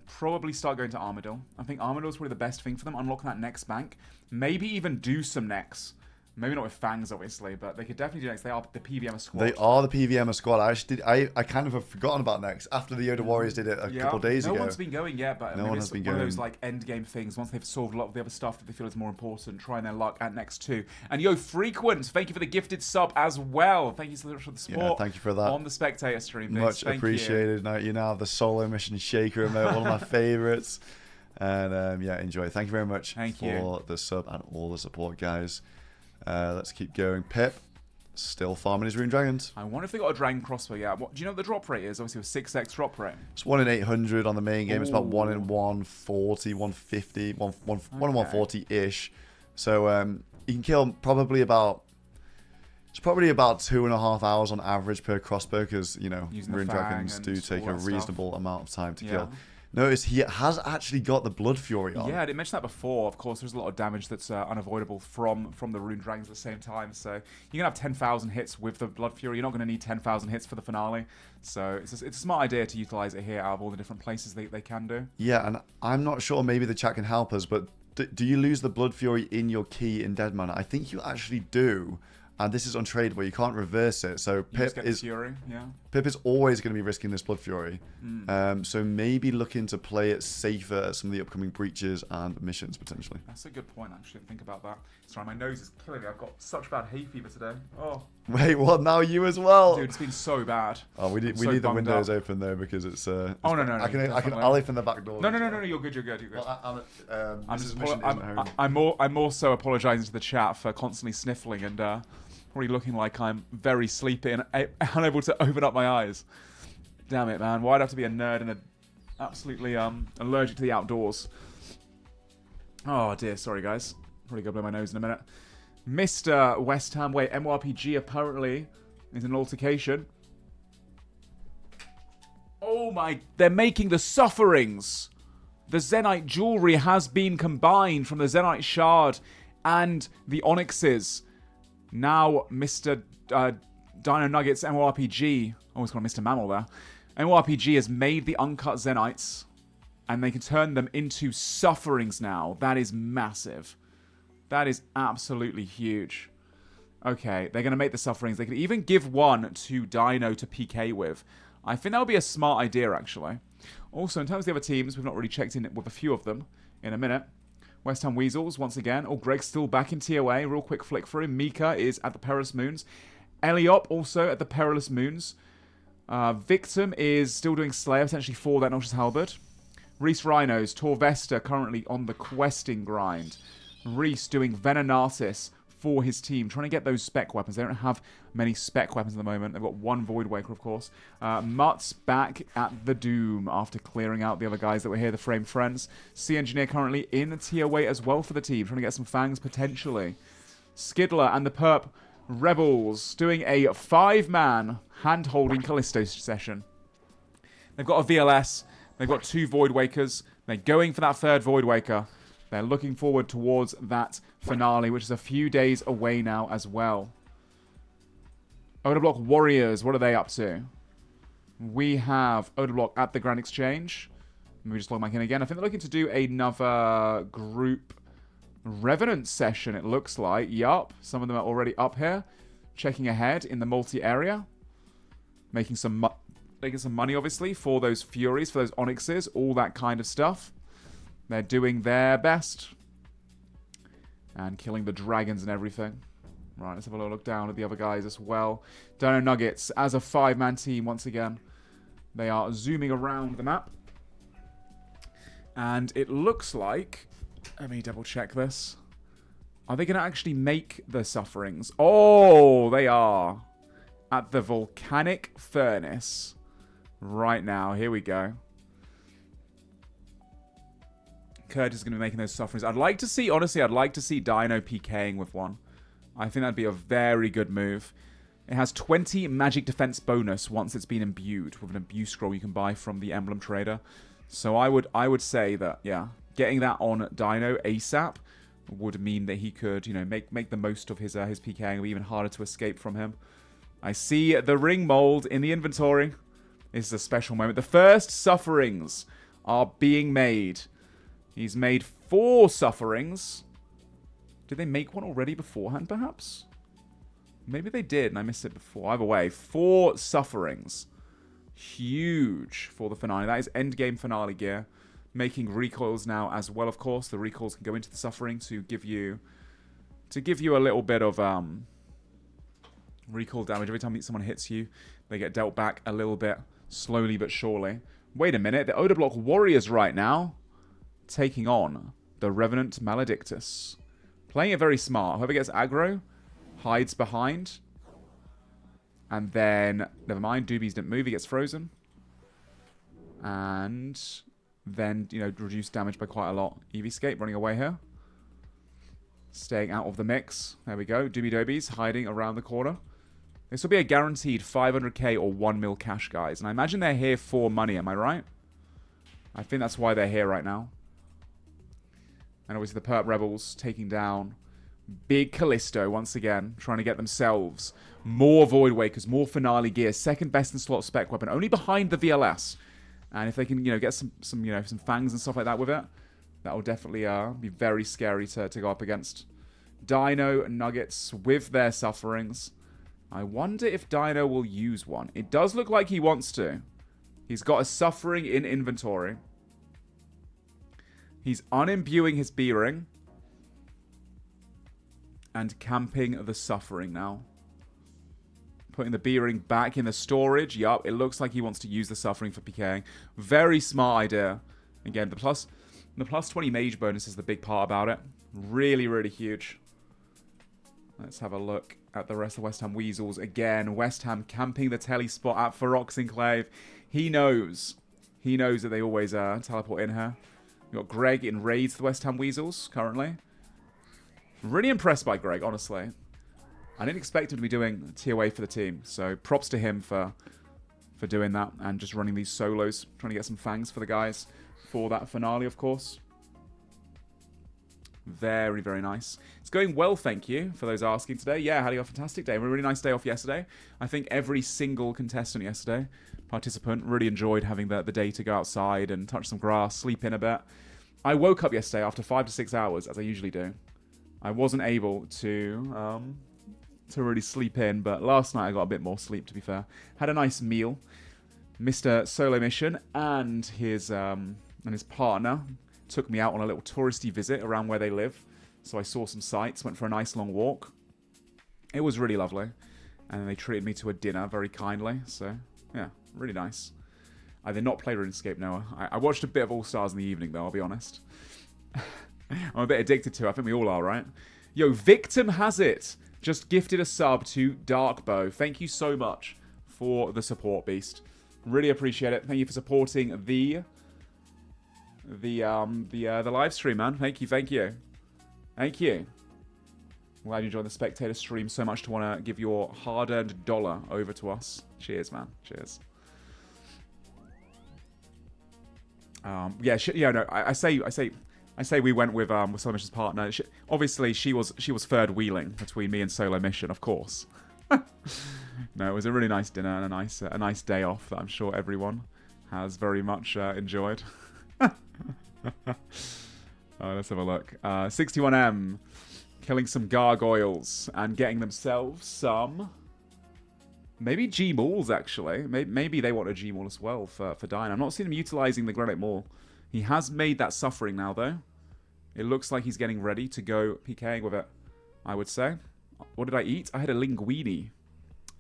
probably start going to Armadyl. I think Armadyl's probably the best thing for them. Unlock that next bank. Maybe even do some necks. Maybe not with Fangs, obviously, but they could definitely do next. They are the PVM squad. They are the PVM squad. I kind of have forgotten about next after the Yoda Warriors did it a couple of days ago. No one's been going yet, but No maybe one it's has been one of going. those like end game things. Once they've solved a lot of the other stuff that they feel is more important, trying their luck at next too. And yo, Frequent, thank you for the gifted sub as well. Thank you so much for the support. Yeah, thank you for that. On the spectator stream. Much appreciated. Now you now have the SoloMission Shaker emote, one of my favorites. And yeah, enjoy. Thank you very much for the sub and all the support, guys. Let's keep going. Pip, still farming his Rune Dragons. I wonder if they got a Dragon Crossbow yet. What, do you know what the drop rate is? Obviously, a 6x drop rate. It's 1 in 800 on the main game. It's about 1 in 140, 150, 1 in 140-ish. So you can kill probably about... It's probably about 2.5 hours on average per crossbow because, you know, Rune Dragons do take a reasonable amount of time to kill. Notice he has actually got the Blood Fury on. Yeah, I didn't mention that before. Of course, there's a lot of damage that's unavoidable from the Rune Dragons at the same time. So you're going to have 10,000 hits with the Blood Fury. You're not going to need 10,000 hits for the finale. So it's a smart idea to utilize it here out of all the different places they can do. Yeah, and I'm not sure, maybe the chat can help us, but do you lose the Blood Fury in your key in Deadman? I think you actually do. And this is untradeable. You can't reverse it. So Pip is always going to be risking this Blood Fury. So maybe looking to play it safer at some of the upcoming breaches and missions potentially. That's a good point, actually. Think about that. Sorry, my nose is killing me. I've got such bad hay fever today. Oh. Wait, what? Now you as well? Dude, it's been so bad. Oh, we need the windows open though because it's. Oh no! I'll open the back door. No! You're good. You're good. Well, I'm also apologising to the chat for constantly sniffling and probably looking like I'm very sleepy and unable to open up my eyes. Damn it, man! Why'd I have to be a nerd and absolutely allergic to the outdoors? Oh dear, sorry guys. Probably gonna blow my nose in a minute. Mr. West Ham, wait, MRPG apparently is an altercation. Oh my, they're making the Sufferings. The Zenite jewelry has been combined from the Zenite shard and the Onyxes. Now, Mr. Dino Nuggets MRPG, always call him Mr. Mammal there. MRPG has made the uncut Zenites and they can turn them into Sufferings now. That is massive. That is absolutely huge. Okay, they're going to make the Sufferings. They could even give one to Dino to PK with. I think that would be a smart idea, actually. Also, in terms of the other teams, we've not really checked in with a few of them in a minute. West Ham Weasels, once again. Oh, Greg's still back in TOA. Real quick flick for him. Mika is at the Perilous Moons. Eliop also at the Perilous Moons. Victim is still doing Slayer, potentially for that Noxious Halberd. Reese Rhinos, Torvesta currently on the questing grind. Reese doing Venenatis for his team, trying to get those spec weapons. They don't have many spec weapons at the moment. They've got one Void Waker, of course. Mutt's back at the Doom after clearing out the other guys that were here, the Frame Friends. Sea Engineer currently in TOA as well for the team, trying to get some fangs potentially. Skidler and the Perp Rebels doing a 5-man hand-holding Callisto session. They've got a VLS. They've got 2 Void Wakers. They're going for that 3rd Void Waker. They're looking forward towards that finale, which is a few days away now as well. Odablock Warriors, what are they up to? We have Odablock at the Grand Exchange. Let me just log back in again. I think they're looking to do another group Revenant session, it looks like. Yup, some of them are already up here. Checking ahead in the multi-area. Making some money, obviously, for those Furies, for those Onyxes, all that kind of stuff. They're doing their best. And killing the dragons and everything. Right, let's have a little look down at the other guys as well. Dino Nuggets, as a 5-man team, once again. They are zooming around the map. And it looks like... Let me double check this. Are they going to actually make the Sufferings? Oh, they are. At the Volcanic Furnace. Right now, here we go. Curtis is going to be making those Sufferings. I'd like to see, honestly, I'd like to see Dino PKing with one. I think that'd be a very good move. It has 20 magic defense bonus once it's been imbued with an imbue scroll you can buy from the Emblem Trader. So I would say that, yeah, getting that on Dino ASAP would mean that he could, you know, make the most of his PKing. It'll be even harder to escape from him. I see the ring mold in the inventory. This is a special moment. The first Sufferings are being made. He's made 4 Sufferings. Did they make one already beforehand, perhaps? Maybe they did, and I missed it before. Either way, 4 sufferings. Huge for the finale. That is endgame finale gear. Making recoils now as well, of course. The recoils can go into the suffering to give you a little bit of recoil damage. Every time someone hits you, they get dealt back a little bit, slowly but surely. Wait a minute, the Oda Block Warriors right now taking on the Revenant Maledictus. Playing it very smart. Whoever gets aggro hides behind. And then, never mind, Doobies didn't move, he gets frozen. And then, you know, reduced damage by quite a lot. Eevescape running away here. Staying out of the mix. There we go. Doobie Dobies hiding around the corner. This will be a guaranteed 500k or 1 mil cash, guys. And I imagine they're here for money, am I right? I think that's why they're here right now. And obviously the Perp Rebels taking down Big Callisto once again, trying to get themselves more Void Wakers, more Finale gear, second best in slot spec weapon, only behind the VLS. And if they can, you know, get some fangs and stuff like that with it, that will definitely be very scary to go up against. Dino Nuggets with their sufferings. I wonder if Dino will use one. It does look like he wants to. He's got a suffering in inventory. He's unimbuing his B-ring. And camping the suffering now. Putting the B-ring back in the storage. Yup, it looks like he wants to use the suffering for PKing. Very smart idea. Again, the plus 20 mage bonus is the big part about it. Really, really huge. Let's have a look at the rest of West Ham Weasels. Again, West Ham camping the telly spot at Ferox Enclave. He knows. He knows that they always teleport in here. We've got Greg in raids the West Ham Weasels currently. Really impressed by Greg, honestly. I didn't expect him to be doing TOA for the team. So props to him for doing that and just running these solos. Trying to get some fangs for the guys for that finale, of course. Very, very nice. It's going well, thank you, for those asking today. Yeah, had a fantastic day. A really nice day off yesterday. I think every single contestant yesterday, participant, really enjoyed having the day to go outside and touch some grass, sleep in a bit. I woke up yesterday after 5 to 6 hours, as I usually do. I wasn't able to really sleep in, but last night I got a bit more sleep, to be fair. Had a nice meal. Mr. SoloMission and his partner took me out on a little touristy visit around where they live. So I saw some sights, went for a nice long walk. It was really lovely. And they treated me to a dinner very kindly. So, yeah, really nice. I did not play RuneScape, Noah. I watched a bit of All Stars in the evening, though, I'll be honest. I'm a bit addicted to it. I think we all are, right? Yo, Victim Has It just gifted a sub to Darkbow. Thank you so much for the support, Beast. Really appreciate it. Thank you for supporting the live stream, man. Thank you. Thank you. Glad you enjoyed the spectator stream so much to want to give your hard-earned dollar over to us. Cheers, man. Cheers. I say we went with SoloMission's partner. Obviously, she was third wheeling between me and SoloMission, of course. No, it was a really nice dinner and a nice day off that I'm sure everyone has very much enjoyed. Let's have a look. 61M killing some gargoyles and getting themselves some maybe G-Mauls, actually. Maybe they want a G-Maul as well for Dyna. I'm not seeing him utilizing the Granite Maul. He has made that suffering now, though. It looks like he's getting ready to go PKing with it, I would say. What did I eat? I had a linguine,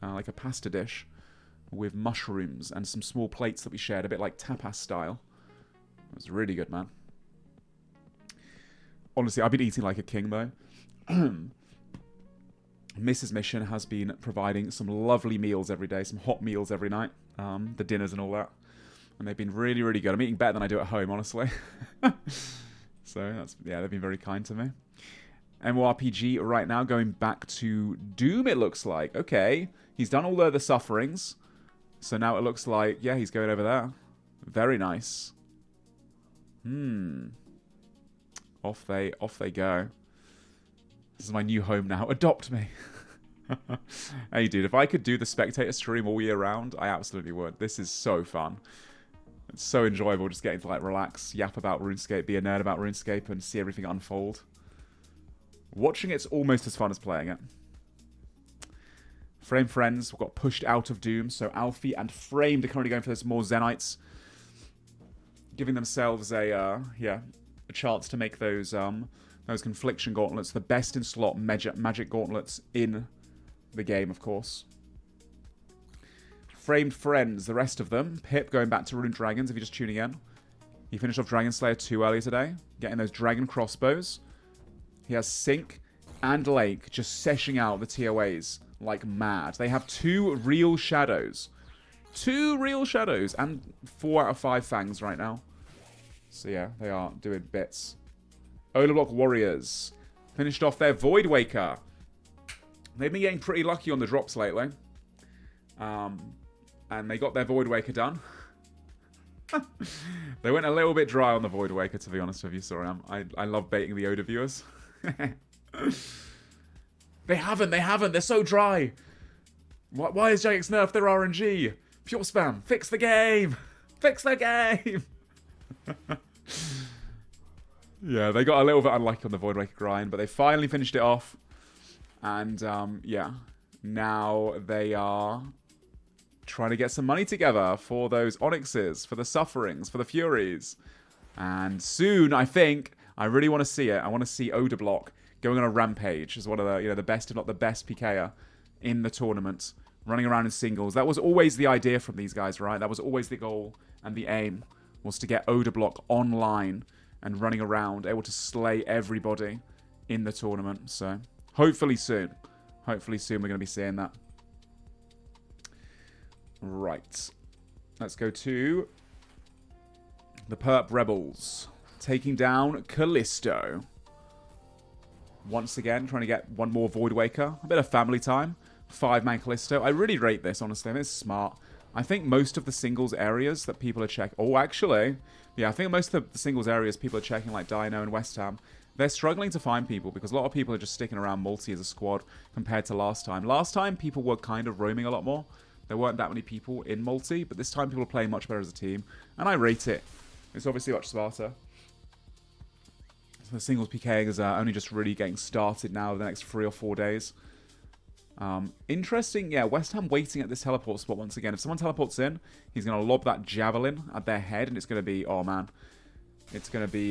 like a pasta dish with mushrooms and some small plates that we shared, a bit like tapas style. It was really good, man. Honestly, I've been eating like a king, though. Mrs. Mission has been providing some lovely meals every day, some hot meals every night, the dinners and all that. And they've been really, really good. I'm eating better than I do at home, honestly. So, they've been very kind to me. MORPG right now going back to Doom, it looks like. Okay, he's done all the sufferings. So now it looks like, yeah, he's going over there. Very nice. Off they go. This is my new home now. Adopt me. Hey, dude, if I could do the spectator stream all year round, I absolutely would. This is so fun. It's so enjoyable just getting to, like, relax, yap about RuneScape, be a nerd about RuneScape, and see everything unfold. Watching it's almost as fun as playing it. Frame Friends got pushed out of Doom, so Alfie and Framed are currently going for those more Zenites, giving themselves a chance to make those Confliction Gauntlets the best in slot magic gauntlets in the game, of course. Framed Friends, the rest of them. Pip going back to Rune Dragons if you're just tuning in. He finished off Dragon Slayer 2 earlier today, getting those dragon crossbows. He has Sync and Lake just seshing out the TOAs like mad. They have 2 real shadows. 2 real shadows and 4 out of 5 fangs right now. So yeah, they are doing bits. Olablock Warriors finished off their Void Waker. They've been getting pretty lucky on the drops lately. And they got their Void Waker done. They went a little bit dry on the Void Waker, to be honest with you. Sorry, I love baiting the Oda viewers. They haven't. They're so dry. Why is JX nerfed their RNG? PureSpam, fix the game. Fix the game. Yeah, they got a little bit unlucky on the Void Waker grind, but they finally finished it off. And, yeah, now they are trying to get some money together for those Onyxes, for the Sufferings, for the Furies. And soon, I think, I really want to see it. I want to see Odablock going on a rampage as one of the, the best, if not the best PKer in the tournament, running around in singles. That was always the idea from these guys, right? That was always the goal and the aim, was to get Odablock online and running around, able to slay everybody in the tournament. So, hopefully soon. Hopefully soon we're going to be seeing that. Right. Let's go to the Perp Rebels. Taking down Callisto. Once again, trying to get one more Void Waker. A bit of family time. 5-man Callisto. I really rate this, honestly. I think it's smart. I think most of the singles areas that people are checking... Oh, actually... Yeah, I think most of the singles areas people are checking, like Dino and West Ham, they're struggling to find people because a lot of people are just sticking around multi as a squad compared to last time. Last time, people were kind of roaming a lot more. There weren't that many people in multi, but this time people are playing much better as a team, and I rate it. It's obviously much smarter. So the singles PKing is only just really getting started now over the next 3 or 4 days. Interesting, yeah, West Ham waiting at this teleport spot once again. If someone teleports in, he's going to lob that javelin at their head, and it's going to be, oh man, it's going to be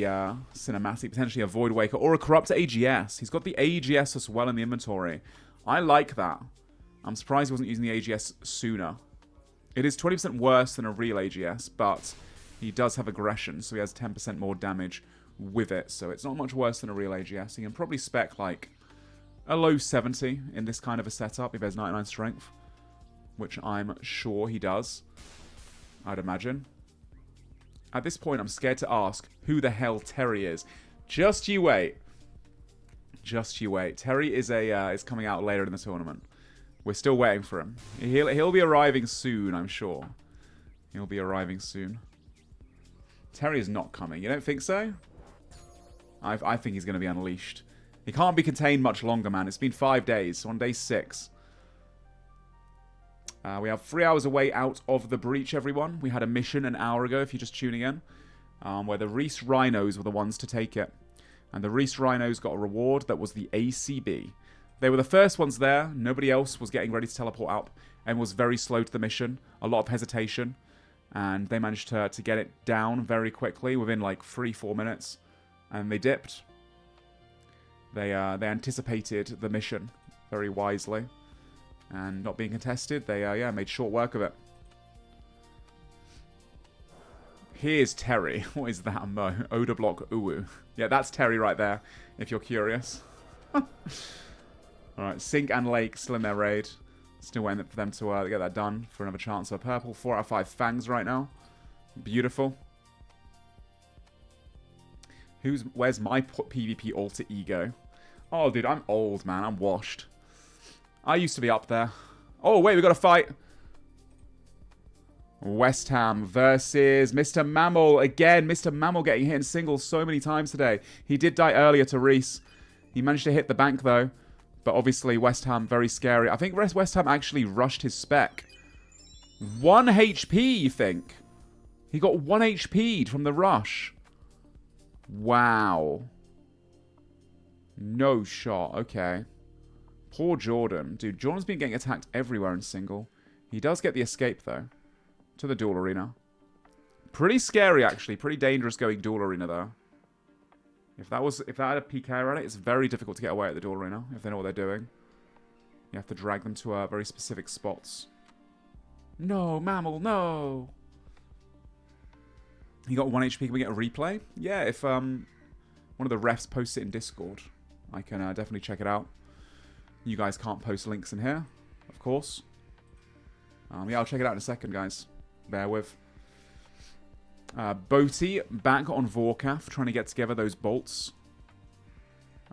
cinematic, potentially a Void Waker, or a Corrupt AGS. He's got the AGS as well in the inventory. I like that. I'm surprised he wasn't using the AGS sooner. It is 20% worse than a real AGS, but he does have aggression, so he has 10% more damage with it, so it's not much worse than a real AGS. He can probably spec, like, a low 70 in this kind of a setup if he has 99 strength, which I'm sure he does, I'd imagine. At this point, I'm scared to ask who the hell Terry is. Just you wait. Just you wait. Terry is is coming out later in the tournament. We're still waiting for him. He'll be arriving soon, I'm sure. He'll be arriving soon. Terry is not coming. You don't think so? I think he's going to be unleashed. He can't be contained much longer, man. It's been 5 days. So on day 6. We have 3 hours away out of the breach, everyone. We had a mission an hour ago, if you're just tuning in, where the Reese Rhinos were the ones to take it. And the Reese Rhinos got a reward that was the ACB. They were the first ones there. Nobody else was getting ready to teleport up and was very slow to the mission. A lot of hesitation. And they managed to get it down very quickly within like 3-4 minutes. And they dipped. They anticipated the mission very wisely. And not being contested, they made short work of it. Here's Terry. What is that, Mo? Odablock Uwu. Yeah, that's Terry right there, if you're curious. Alright, Sync and Lake still in their raid. Still waiting for them to get that done for another chance of a purple. 4 out of 5 fangs right now. Beautiful. Where's my PvP alter ego? Oh, dude, I'm old, man. I'm washed. I used to be up there. Oh, wait, we got a fight. West Ham versus Mr. Mammal. Again, Mr. Mammal getting hit in singles so many times today. He did die earlier to Reese. He managed to hit the bank, though. But obviously, West Ham, very scary. I think West Ham actually rushed his spec. 1 HP, you think? He got 1 HP'd from the rush. Wow. No shot. Okay. Poor Jordan. Dude, Jordan's been getting attacked everywhere in single. He does get the escape, though. To the duel arena. Pretty scary, actually. Pretty dangerous going duel arena, though. If that had a PK on it, it's very difficult to get away at the duel arena, if they know what they're doing. You have to drag them to very specific spots. No, Mammal, no! He got 1 HP. Can we get a replay? Yeah, if one of the refs posts it in Discord, I can definitely check it out. You guys can't post links in here, of course. Yeah, I'll check it out in a second, guys. Bear with. Boaty back on Vorkath, trying to get together those bolts.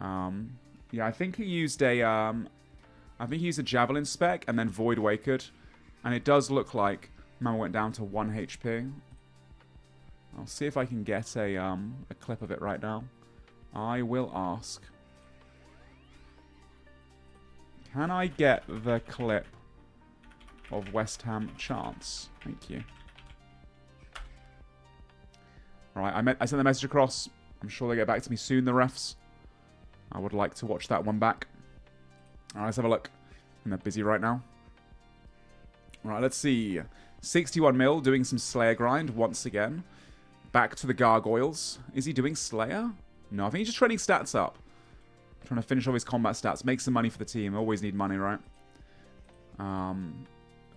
Yeah, I think he used a Javelin spec and then Void Wakered, and it does look like Mama went down to 1 HP. I'll see if I can get a clip of it right now. I will ask. Can I get the clip of West Ham chance? Thank you. Alright, I sent the message across. I'm sure they'll get back to me soon, the refs. I would like to watch that one back. Alright, let's have a look. And they're busy right now. Alright, let's see. 61 mil, doing some Slayer grind once again. Back to the Gargoyles. Is he doing Slayer? No, I think he's just trading stats up. Trying to finish off his combat stats. Make some money for the team. Always need money, right?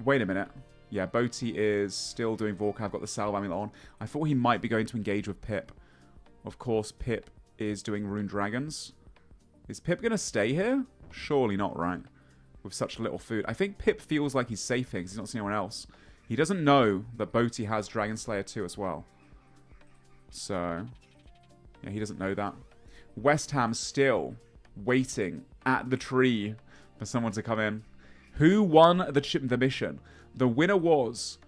Wait a minute. Yeah, Boaty is still doing Vorkath. Got the Salve Amulet on. I thought he might be going to engage with Pip. Of course, Pip is doing Rune Dragons. Is Pip going to stay here? Surely not, right? With such little food. I think Pip feels like he's safe here because he's not seeing anyone else. He doesn't know that Boaty has Dragon Slayer 2 as well. So, yeah, he doesn't know that. West Ham still waiting at the tree for someone to come in. Who won the mission? The winner was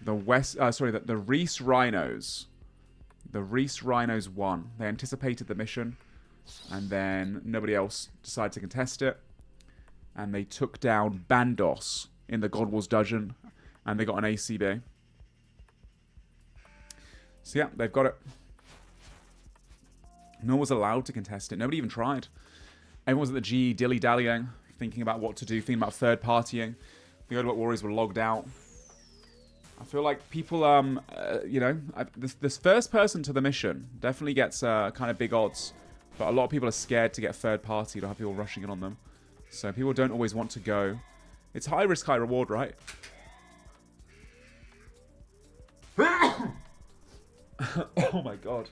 the Reese Rhinos. The Reese Rhinos won. They anticipated the mission, and then nobody else decided to contest it. And they took down Bandos in the God Wars dungeon, and they got an ACB. So yeah, they've got it. No one was allowed to contest it. Nobody even tried. Everyone was at the GE dilly-dallying, thinking about what to do, thinking about third-partying. The Old Warriors were logged out. I feel like people, you know, this first person to the mission definitely gets kind of big odds. But a lot of people are scared to get third-party to have people rushing in on them. So people don't always want to go. It's high risk, high reward, right? Oh my god.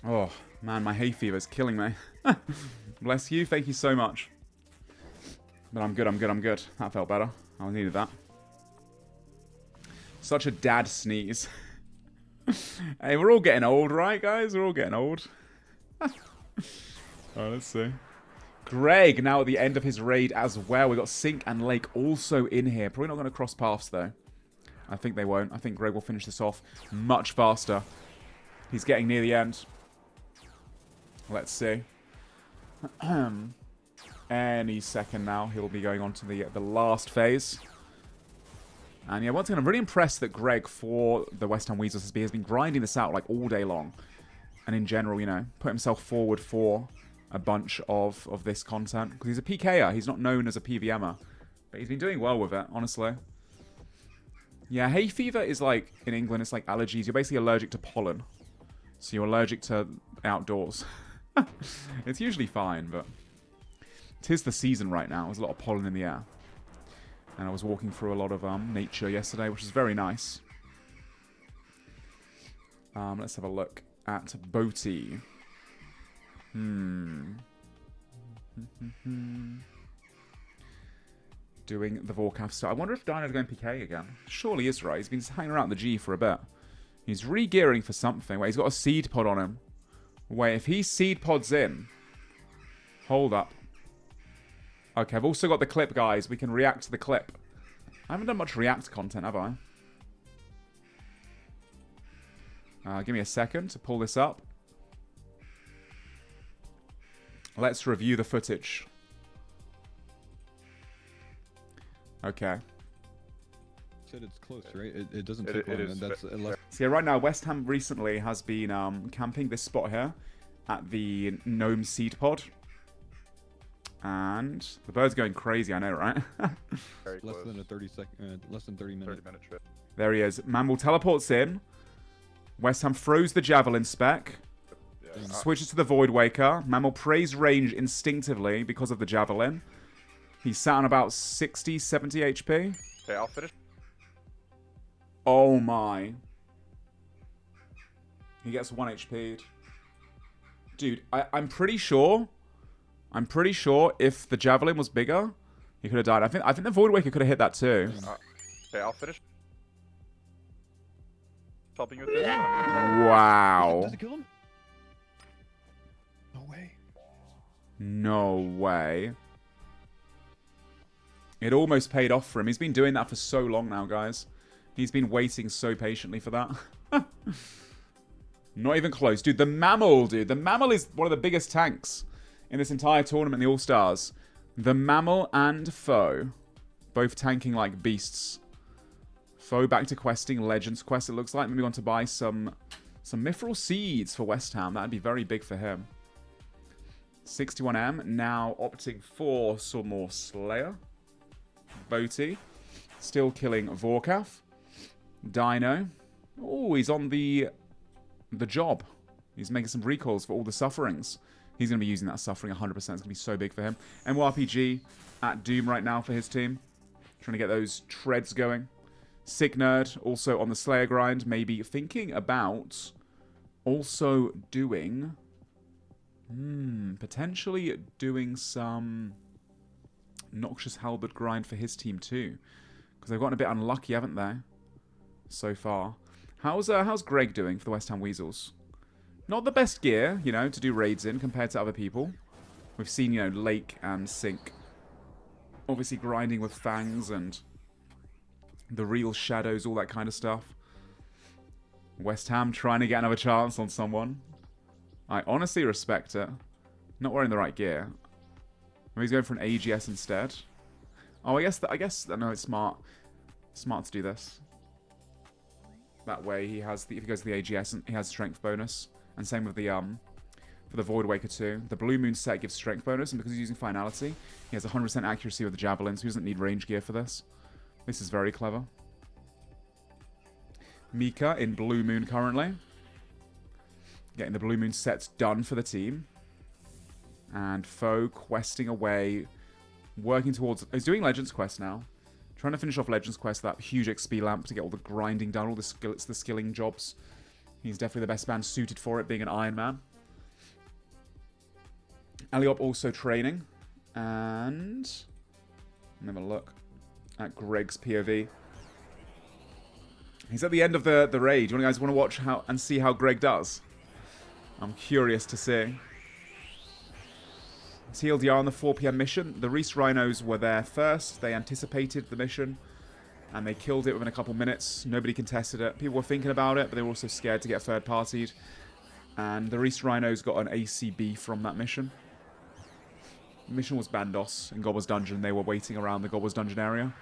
Oh, man, my hay fever is killing me. Bless you, thank you so much. But I'm good, I'm good, I'm good. That felt better. I needed that. Such a dad sneeze. Hey, we're all getting old, right, guys? We're all getting old. Alright, let's see. Greg, now at the end of his raid as well. We got Sink and Lake also in here. Probably not going to cross paths, though. I think they won't. I think Greg will finish this off much faster. He's getting near the end. Let's see. Any second now, he'll be going on to the last phase. And yeah, once again, I'm really impressed that Greg, for the West Ham Weasels, has been grinding this out like all day long. And in general, you know, put himself forward for a bunch of this content. Because he's a PKer. He's not known as a PVMer. But he's been doing well with it, honestly. Yeah, hay fever is like, in England, it's like allergies. You're basically allergic to pollen. So you're allergic to outdoors. It's usually fine, but 'tis the season right now. There's a lot of pollen in the air. And I was walking through a lot of nature yesterday, which is very nice. Let's have a look at Boaty. Doing the Vorkath stuff. I wonder if Dino's going PK again. Surely is, right? He's been hanging around the G for a bit. He's re-gearing for something. Wait, he's got a seed pod on him. Wait, if he seed pods in... Hold up. Okay, I've also got the clip, guys. We can react to the clip. I haven't done much react content, have I? Give me a second to pull this up. Let's review the footage. Okay. Said it's close, right? It doesn't take long. And that's unless... So yeah, right now, West Ham recently has been camping this spot here. at the gnome seed pod. And the bird's going crazy, I know, right? Less than a 30-second, less than 30 minutes. 30-minute trip. There he is. Mammal teleports in. West Ham throws the javelin spec. Yeah. Switches to the Void Waker. Mammal prays range instinctively because of the javelin. He's sat on about 60, 70 HP. Okay, I'll finish. Oh my. He gets 1 HP. Dude, I'm pretty sure if the javelin was bigger, he could have died. I think the Void Waker could have hit that too. Okay, I'll finish. Helping you with this. Wow. Does it kill him? No way. No way. It almost paid off for him. He's been doing that for so long now, guys. He's been waiting so patiently for that. Not even close. Dude, the Mammal, dude. The Mammal is one of the biggest tanks in this entire tournament, the All Stars. The Mammal and Foe. Both tanking like beasts. Foe back to questing Legends quest, it looks like. Maybe want to buy some Mithril Seeds for West Ham. That'd be very big for him. 61M now opting for some more Slayer. Boaty. Still killing Vorkath. Dino. Oh, he's on the job. He's making some recalls for all the sufferings. He's going to be using that suffering 100%. It's going to be so big for him. MYRPG at Doom right now for his team. Trying to get those treads going. Sick Nerd also on the Slayer grind. Maybe thinking about also doing... potentially doing some Noxious Halberd grind for his team too. Because they've gotten a bit unlucky, haven't they? So far. How's Greg doing for the West Ham Weasels? Not the best gear, you know, to do raids in compared to other people. We've seen, you know, Lake and Sink obviously grinding with Fangs and the real shadows, all that kind of stuff. West Ham trying to get another chance on someone. I honestly respect it. Not wearing the right gear. Maybe he's going for an AGS instead. Oh, I guess no, it's smart to do this. That way he has if he goes to the AGS, he has strength bonus, and same with the for the Void Waker too. The Blue Moon set gives strength bonus, and because he's using finality, he has 100% accuracy with the javelin, so he doesn't need range gear for this. This is very clever. Mika in Blue Moon currently. Getting the Blue Moon sets done for the team. And Foe questing away. Working towards... He's doing Legends Quest now. Trying to finish off Legends Quest, that huge XP lamp to get all the grinding done, all the skilling jobs. He's definitely the best man suited for it, being an Iron Man. Eliop also training. And... Let me have a look at Greg's POV. He's at the end of the raid. You guys want to watch and see how Greg does? I'm curious to see. TLDR on the 4 PM mission. The Reese Rhinos were there first. They anticipated the mission. And they killed it within a couple minutes. Nobody contested it. People were thinking about it, but they were also scared to get third-partied. And the Reese Rhinos got an ACB from that mission. The mission was Bandos in Gobbler's Dungeon. They were waiting around the Gobbler's Dungeon area.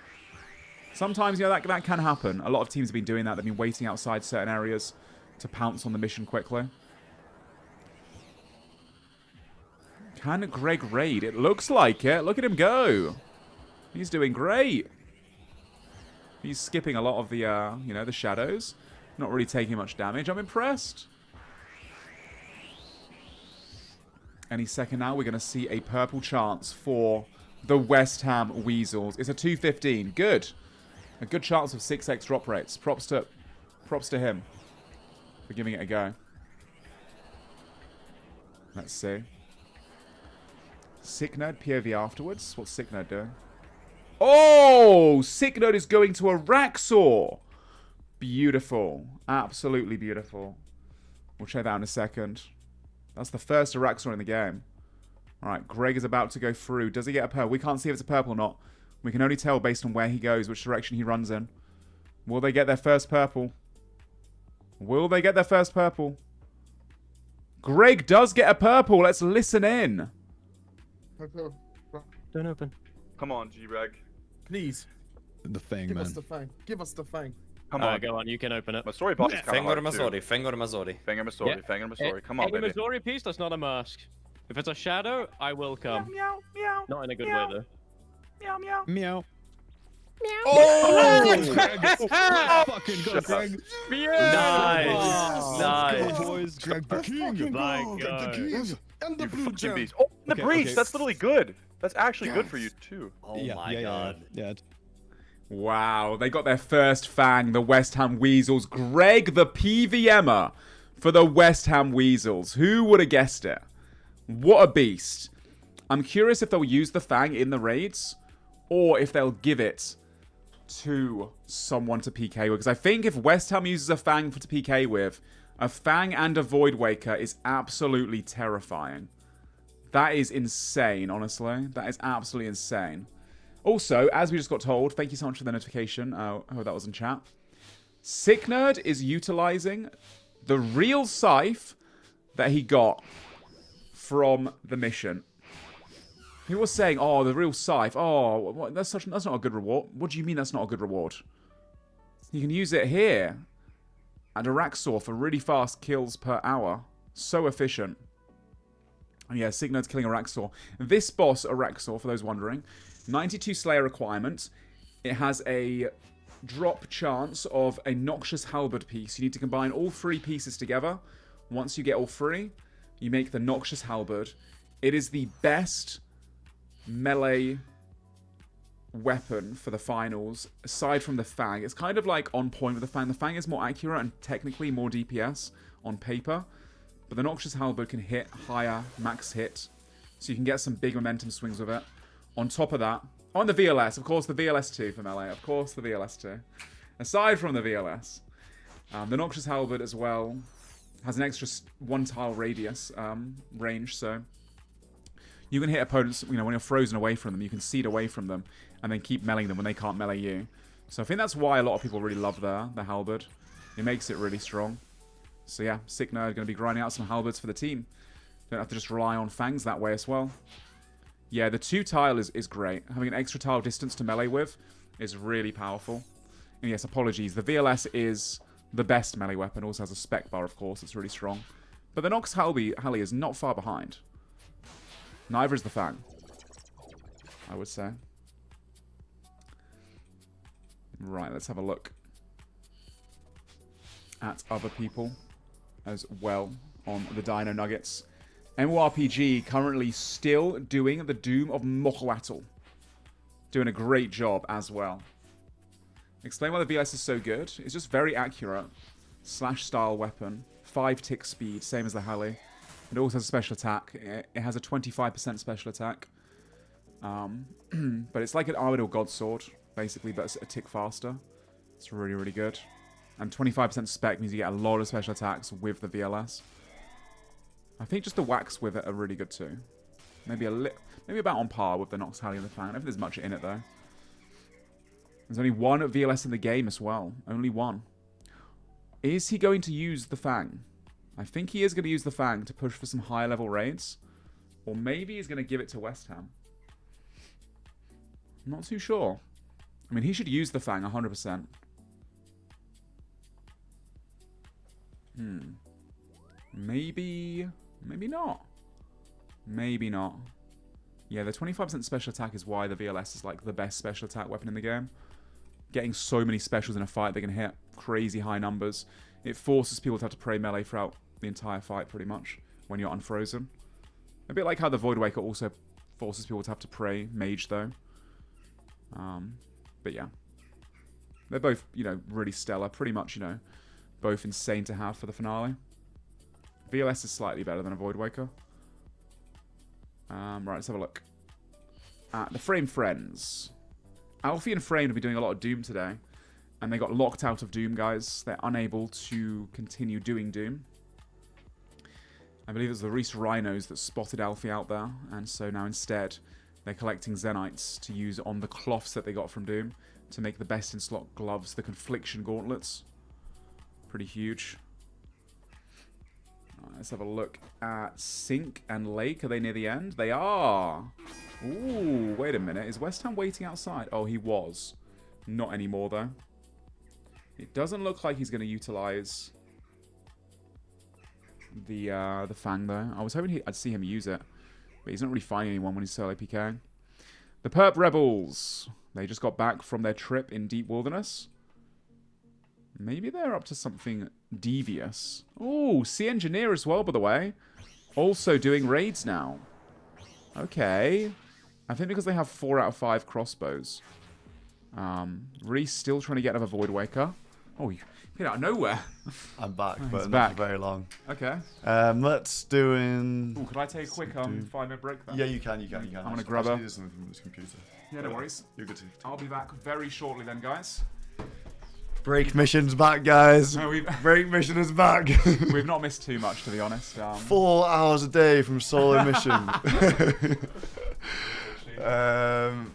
Sometimes, you know, that can happen. A lot of teams have been doing that. They've been waiting outside certain areas to pounce on the mission quickly. Can Greg raid? It looks like it. Look at him go. He's doing great. He's skipping a lot of the, you know, the shadows. Not really taking much damage. I'm impressed. Any second now, we're going to see a purple chance for the West Ham Weasels. It's a 215. Good. A good chance of 6x drop rates. Props to him for giving it a go. Let's see. Sick Nerd POV afterwards. What's Sick Nerd doing? Oh! Sick Nerd is going to a Raxor. Beautiful. Absolutely beautiful. We'll check that out in a second. That's the first Araxor in the game. Alright, Greg is about to go through. Does he get a purple? We can't see if it's a purple or not. We can only tell based on where he goes, which direction he runs in. Will they get their first purple? Will they get their first purple? Greg does get a purple. Let's listen in. Don't open. Come on, G-Reg. Please. The Fang, Give man. us the Fang. Give us the Fang. Come on. Go on, you can open it. Masori boss is kind of Finger hard, too. Masori, finger Masori. Finger Masori, finger Masori. Come on, Any baby. Missouri piece, that's not a mask. If it's a shadow, I will come. Meow, meow. Not in a good way, though. Meow, meow. Meow. Oh! Fucking good, Greg. Nice. Nice. Boys, Greg the King. My God. And You fucking beast. Oh, the Okay, breach. okay. That's literally good. That's actually good for you, too. Oh my god. Yeah. Wow, they got their first fang, the West Ham Weasels. Greg the PVMer for the West Ham Weasels. Who would have guessed it? What a beast. I'm curious if they'll use the fang in the raids or if they'll give it to someone to PK with. Because I think if West Ham uses a fang to PK with, a fang and a Void Waker is absolutely terrifying. That is insane, honestly. That is absolutely insane. Also, as we just got told, thank you so much for the notification. I hope that was in chat. Sick Nerd is utilizing the real scythe that he got from the mission. He was saying, oh, the real scythe. Oh, that's not a good reward. What do you mean that's not a good reward? You can use it here. And Araxor for really fast kills per hour. So efficient. And yeah, Sick Nerd's killing Araxor. This boss, Araxor, for those wondering, 92 Slayer requirement. It has a drop chance of a Noxious Halberd piece. You need to combine all 3 pieces together. Once you get all 3, you make the Noxious Halberd. It is the best melee weapon for the finals, aside from the Fang. It's kind of like on point with the Fang. The Fang is more accurate and technically more DPS on paper, but the Noxious Halberd can hit higher max hit, so you can get some big momentum swings with it. On top of that, on the VLS, of course, the VLS2 for melee, of course, the VLS2. Aside from the VLS, the Noxious Halberd as well has an extra 1 tile radius range, so you can hit opponents, when you're frozen away from them, you can seed away from them, and then keep meleeing them when they can't melee you. So I think that's why a lot of people really love the Halberd. It makes it really strong. So yeah, Sick Nerd going to be grinding out some Halberds for the team. Don't have to just rely on Fangs that way as well. Yeah, the 2 tile is great. Having an extra tile distance to melee with is really powerful. And yes, apologies. The VLS is the best melee weapon. Also has a spec bar, of course. It's really strong. But the Nox Halley is not far behind. Neither is the Fang, I would say. Right, let's have a look at other people as well on the Dino Nuggets. MORPG currently still doing the Doom of Mokoatl. Doing a great job as well. Explain why the VLS is so good. It's just very accurate. Slash style weapon. 5 tick speed, same as the Halley. It also has a special attack. It has a 25% special attack. But it's like an Armadil God Sword, basically, but it's a tick faster. It's really, really good. And 25% spec means you get a lot of special attacks with the VLS. I think just the whacks with it are really good too. Maybe about on par with the Nox Halley and the Fang. I don't think there's much in it though. There's only 1 VLS in the game as well. Only 1. Is he going to use the Fang? I think he is going to use the Fang to push for some higher level raids. Or maybe he's going to give it to West Ham. I'm not too sure. I mean, he should use the Fang 100%. Maybe not. Maybe not. Yeah, the 25% special attack is why the VLS is like the best special attack weapon in the game. Getting so many specials in a fight, they can hit crazy high numbers. It forces people to have to pray melee throughout the entire fight, pretty much, when you're unfrozen. A bit like how the Void Waker also forces people to have to pray mage, though. But yeah. They're both, really stellar. Pretty much, both insane to have for the finale. VLS is slightly better than a Void Waker. Right, let's have a look at the Frame Friends. Alfie and Frame will be doing a lot of Doom today. And they got locked out of Doom, guys. They're unable to continue doing Doom. I believe it was the Reese Rhinos that spotted Alfie out there. And so now instead, they're collecting Zenites to use on the cloths that they got from Doom to make the best in slot gloves, the Confliction Gauntlets. Pretty huge. Right, let's have a look at Sink and Lake. Are they near the end? They are. Ooh, wait a minute. Is West Ham waiting outside? Oh, he was. Not anymore, though. It doesn't look like he's going to utilize the Fang, though. I was hoping I'd see him use it. But he's not really finding anyone when he's solo PKing. The Perp Rebels. They just got back from their trip in Deep Wilderness. Maybe they're up to something devious. Oh, Sea Engineer as well, by the way. Also doing raids now. Okay. I think because they have 4 out of 5 crossbows. Reese still trying to get another Void Waker. Oh, you hit out of nowhere. I'm back, Oh, but he's not back. for very long. Okay. Let's do in... Ooh, could I take a quick 5-minute break then? Yeah, you can. I'm going to grab Actually, a... there's something from this computer. Yeah, no worries. You're good too. I'll be back very shortly then, guys. Break mission's back, guys. No, Break mission is back. We've not missed too much, to be honest. 4 hours a day from SoloMission.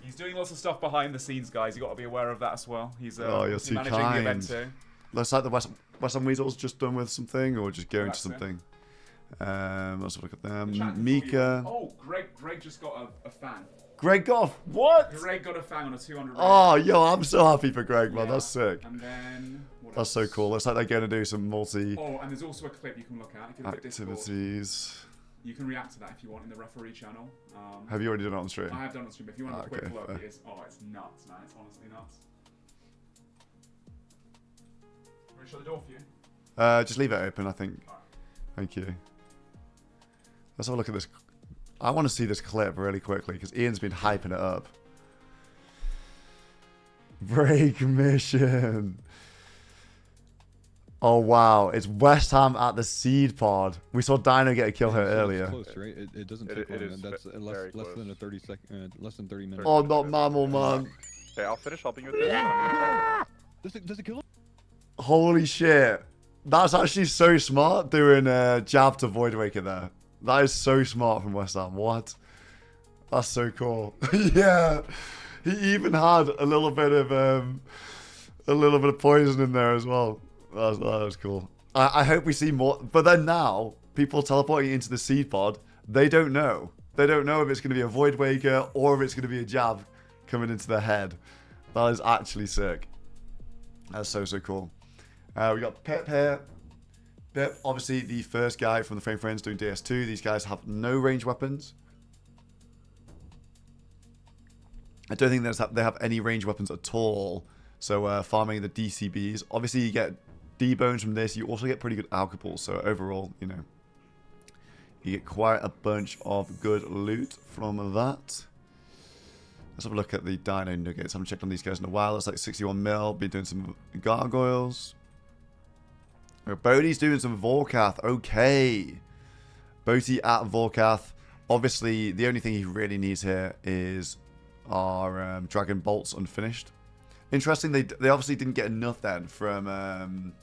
He's doing lots of stuff behind the scenes, guys. You got to be aware of that as well. He's Oh, you're too managing the event kind. too. Looks like the West Ham Weasels just done with something, or just going to That's it. something. Let's have a look at them. Mika. Oh, Greg just got a Fang. Greg got what? Greg got a Fang on a 200. Oh, yo, I'm so happy for Greg, man. That's sick. And then what That's so else? cool. Looks like they're going to do some multi Oh, and there's also a clip you can look at. If you look at Discord, activities. you can react to that if you want in the referee channll. Have you already done it on stream? I have done it on stream. If you want a quick Okay, look, fair. it's nuts, man. It's honestly nuts. Can we shut the door for you? Just leave it open, I think. Thank you. Let's have a look at this. I want to see this clip really quickly because Ian's been hyping it up. Break mission. Oh wow, it's West Ham at the seed pod. We saw Dino get a kill here earlier. Close, right? It doesn't take long. is That's very less close. than a 30 second, less than 30 minutes. Oh, not Mammal, man. Okay, I'll finish helping you with this. Does it kill him? Holy shit. That's actually so smart doing jab to Void Waker there. That is so smart from West Ham. What? That's so cool. Yeah. He even had a little bit of poison in there as well. That was cool. I hope we see more. But then now, people teleporting into the seed pod, they don't know. They don't know if it's going to be a Void Waker or if it's going to be a jab coming into their head. That is actually sick. That's so cool. We got Pip here. Pip, obviously the first guy from the Frame Friends doing DS2. These guys have no ranged weapons. I don't think they have any ranged weapons at all. So farming the DCBs. Obviously you get D-bones from this. You also get pretty good alcohols. So overall, you know, you get quite a bunch of good loot from that. Let's have a look at the Dino Nuggets. I haven't checked on these guys in a while. It's like 61 mil. Been doing some gargoyles. Bodhi's doing some Vorkath. Okay. Bodhi at Vorkath. Obviously, the only thing he really needs here is our Dragon Bolts unfinished. Interesting, they obviously didn't get enough then from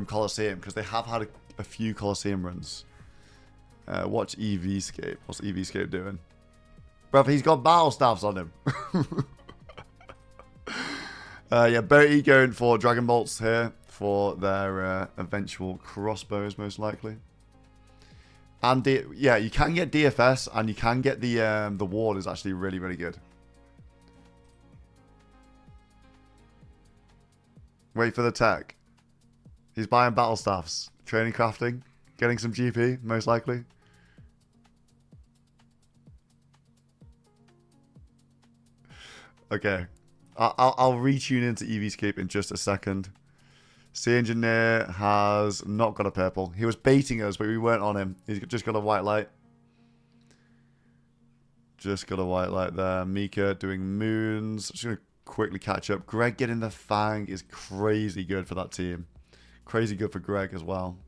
Colosseum, because they have had a few Colosseum runs. Watch EVscape. What's EVscape doing? Bruv, he's got battle staffs on him. Yeah, Bodhi going for Dragon Bolts here for their eventual crossbows, most likely. And yeah, you can get DFS, and you can get the ward is actually really, really good. Wait for the tech. He's buying battle staffs, training crafting, getting some GP, most likely. Okay, I'll retune into EVscape in just a second. Sea Engineer has not got a purple. He was baiting us, but we weren't on him. He's just got a white light. Just got a white light there. Mika doing moons. Just going to quickly catch up. Greg getting the Fang is crazy good for that team. Crazy good for Greg as well.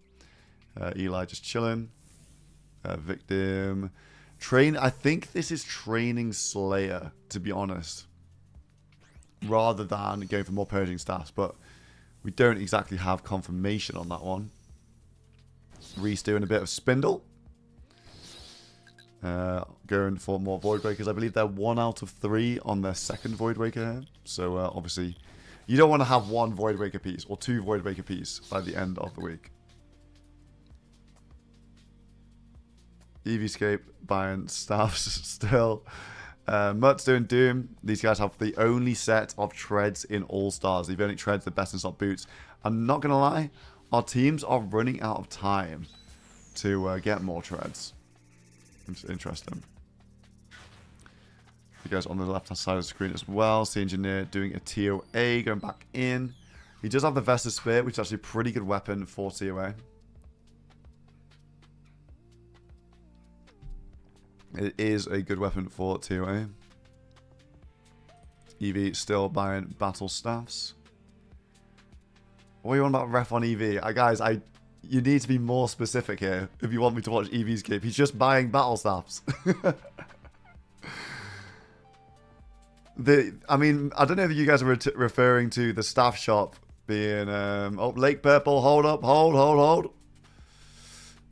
Eli just chilling. Victim. I think this is training Slayer, to be honest. Rather than going for more purging staffs. But we don't exactly have confirmation on that one. Reese doing a bit of Spindle. Going for more Void Breakers. I believe they're 1 out of 3 on their second Void Breaker here. So obviously, you don't want to have 1 Void Breaker piece or 2 Void Breaker piece by the end of the week. EVscape buying staffs still. Mutt's doing Doom. These guys have the only set of treads in All Stars. The only treads, the best in slot boots. I'm not going to lie, our teams are running out of time to get more treads. It's interesting. You guys on the left-hand side of the screen as well. Sea Engineer doing a TOA, going back in. He does have the Vested Spear, which is actually a pretty good weapon for TOA. It is a good weapon for TOA. EV still buying battle staffs. What are you on about ref on EV? Guys, you need to be more specific here if you want me to watch EV's game. He's just buying battle staffs. I mean, I don't know if you guys are referring to the staff shop being... oh, Lake Purple, hold up, hold.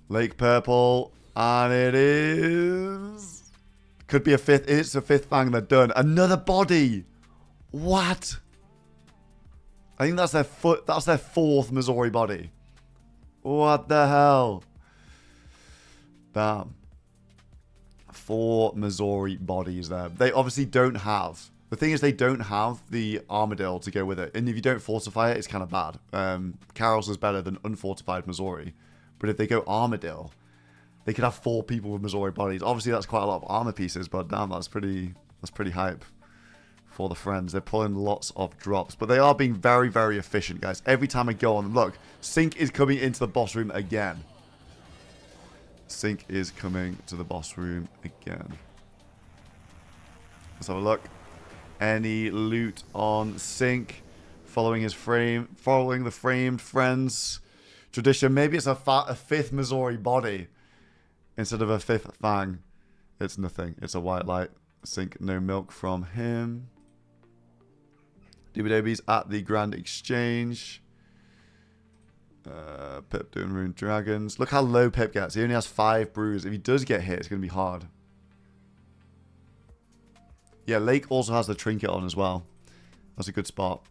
Lake Purple, and it is... Could be a fifth, it's a fifth fang, they're done. Another body! What? I think that's their fourth Missouri body. What the hell? Damn. 4 Missouri bodies there. They obviously don't have... The thing is, they don't have the Armadillo to go with it. And if you don't fortify it, it's kind of bad. Carol's is better than unfortified Missouri. But if they go Armadillo, they could have 4 people with Missouri bodies. Obviously, that's quite a lot of armor pieces, but damn, that's pretty hype for the friends. They're pulling lots of drops, but they are being very, very efficient, guys. Every time I go on, look, Sync is coming into the boss room again. Sync is coming to the boss room again. Let's have a look. Any loot on Sync? Following the framed friends tradition. Maybe it's a 5th Missouri body instead of a 5th fang. It's nothing. It's a white light. Sync, no milk from him. Doobie at the Grand Exchange. Pip doing Rune Dragons. Look how low Pip gets. He only has 5 brews. If he does get hit, it's going to be hard. Yeah, Lake also has the trinket on as well. That's a good spot.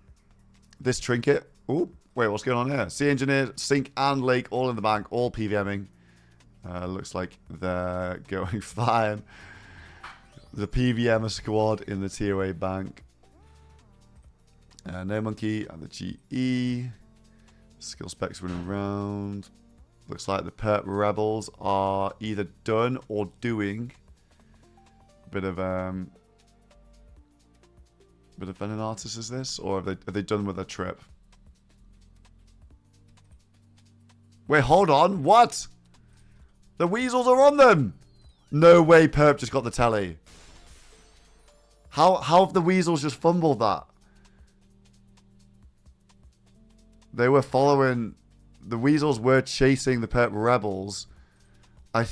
This trinket... Ooh, wait, what's going on here? Sea Engineer, Sync, and Lake all in the bank. All PVMing. Looks like they're going fine. The PVM squad in the TOA bank. No Monkey and the GE. Skill specs running around. Looks like the Perp Rebels are either done or doing a bit of Venom Artist is this, or are they done with their trip? Wait, hold on, what? The weasels are on them. No way, Perp just got the telly. How have the weasels just fumbled that? They were following... The weasels were chasing the Perp Rebels. I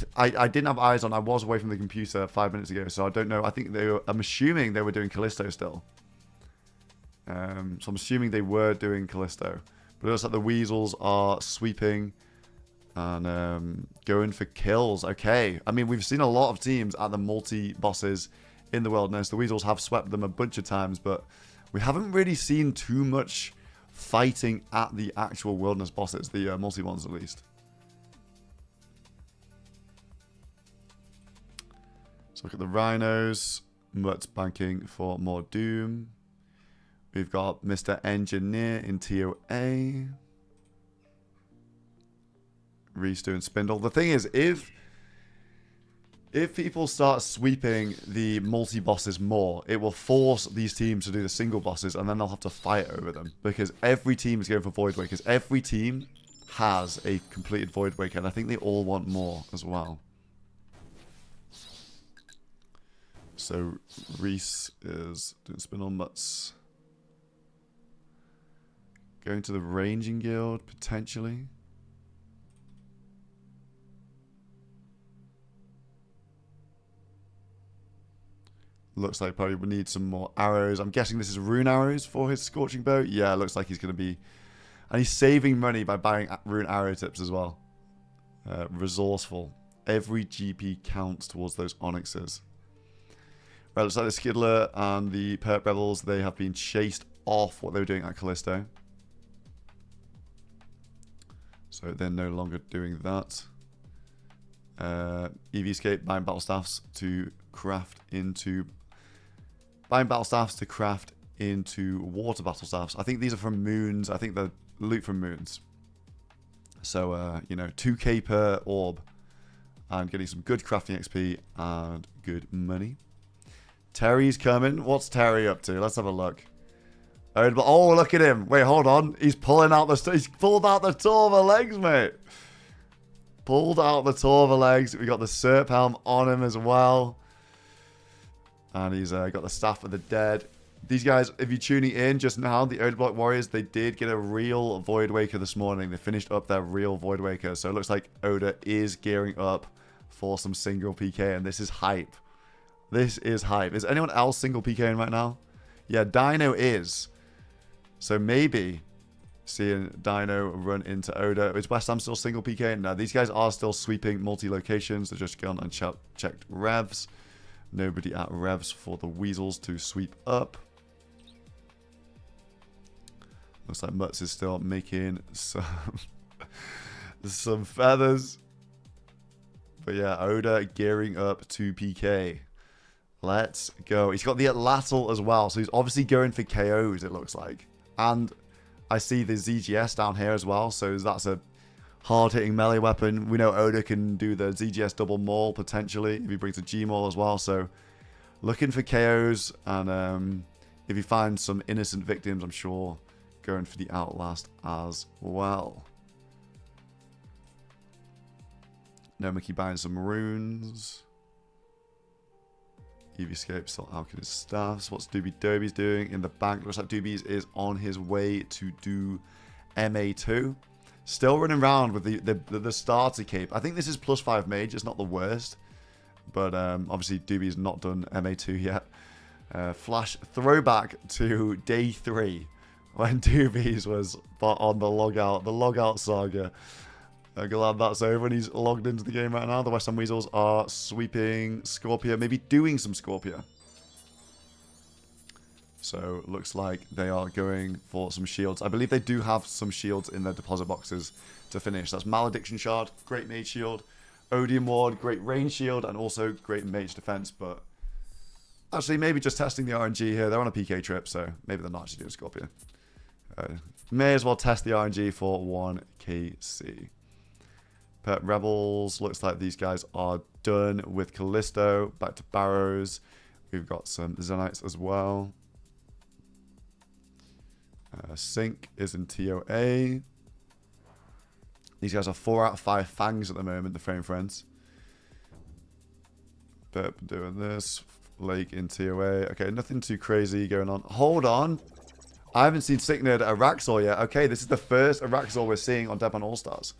didn't have eyes on... I was away from the computer 5 minutes ago, so I don't know. I think they were... I'm assuming they were doing Callisto still. So I'm assuming they were doing Callisto. But it looks like the weasels are sweeping and going for kills. Okay. I mean, we've seen a lot of teams at the multi-bosses in the wilderness. The weasels have swept them a bunch of times, but we haven't really seen too much fighting at the actual wilderness bosses, the multi ones at least. Let's look at the rhinos. Mutt's banking for more Doom. We've got Mr. Engineer in TOA. Reese doing Spindle. The thing is, if people start sweeping the multi-bosses more, it will force these teams to do the single bosses, and then they'll have to fight over them. Because every team is going for Void Wakers. Every team has a completed Void Waker, and I think they all want more as well. So, Reese is doing Spindle. Mutt's going to the Ranging Guild, potentially. Looks like probably we need some more arrows. I'm guessing this is rune arrows for his Scorching Bow. Yeah, looks like he's going to be... And he's saving money by buying rune arrow tips as well. Resourceful. Every GP counts towards those onyxes. Right, looks like the Skiddler and the Perp Rebels, they have been chased off what they were doing at Callisto. So they're no longer doing that. EVscape buying battle staffs to craft into Buying battle staffs to craft into water battle staffs. I think these are from moons. I think they're loot from moons. So, you know, 2k per orb. And getting some good crafting XP and good money. Terry's coming. What's Terry up to? Let's have a look. Oh, look at him. Wait, hold on. He's pulling out he's pulled out the Torva legs, mate. Pulled out the Torva legs. We got the Serp helm on him as well. And he's got the Staff of the Dead. These guys, if you're tuning in just now, the Odin Block Warriors, they did get a real Void Waker this morning. They finished up their real Void Waker. So it looks like Oda is gearing up for some single PK. And this is hype. This is hype. Is anyone else single PKing right now? Yeah, Dino is. So maybe seeing Dino run into Oda. Is West Ham still single PK? No, these guys are still sweeping multi-locations. They're just gone and checked revs. Nobody at revs for the Weasels to sweep up. Looks like Mutz is still making some feathers. But yeah, Oda gearing up to PK. Let's go. He's got the Atlatl as well. So he's obviously going for KOs, it looks like. And I see the ZGS down here as well. So that's a hard-hitting melee weapon. We know Oda can do the ZGS double maul potentially if he brings a G-maul as well. So looking for KOs. And if he finds some innocent victims, I'm sure going for the Outlast as well. Nomiki buying some runes. EVscape still Alchemist staffs. What's Doobie Derby's doing in the bank? Looks like Doobie's is on his way to do MA2. Still running around with the starter cape. I think this is +5 mage. It's not the worst. But obviously Doobie's not done MA2 yet. Flash throwback to day 3 when Doobie's was on the logout saga. Glad that's over and he's logged into the game right now. The West Ham Weasels are sweeping Scorpia, maybe doing some Scorpia. So looks like they are going for some shields. I believe they do have some shields in their deposit boxes to finish. That's Malediction Shard, great mage shield, Odium Ward, great range shield, and also great mage defense. But actually, maybe just testing the RNG here. They're on a PK trip, so maybe they're not actually doing Scorpia. May as well test the RNG for 1KC. Pet Rebels, looks like these guys are done with Callisto. Back to Barrows. We've got some Zenites as well. Sync is in TOA. These guys are 4 out of 5 fangs at the moment, the Frame Friends. Burp doing this. Lake in TOA. Okay, nothing too crazy going on. Hold on. I haven't seen Sicknerd at Araxor yet. Okay, this is the first Araxor we're seeing on Deadman All Stars.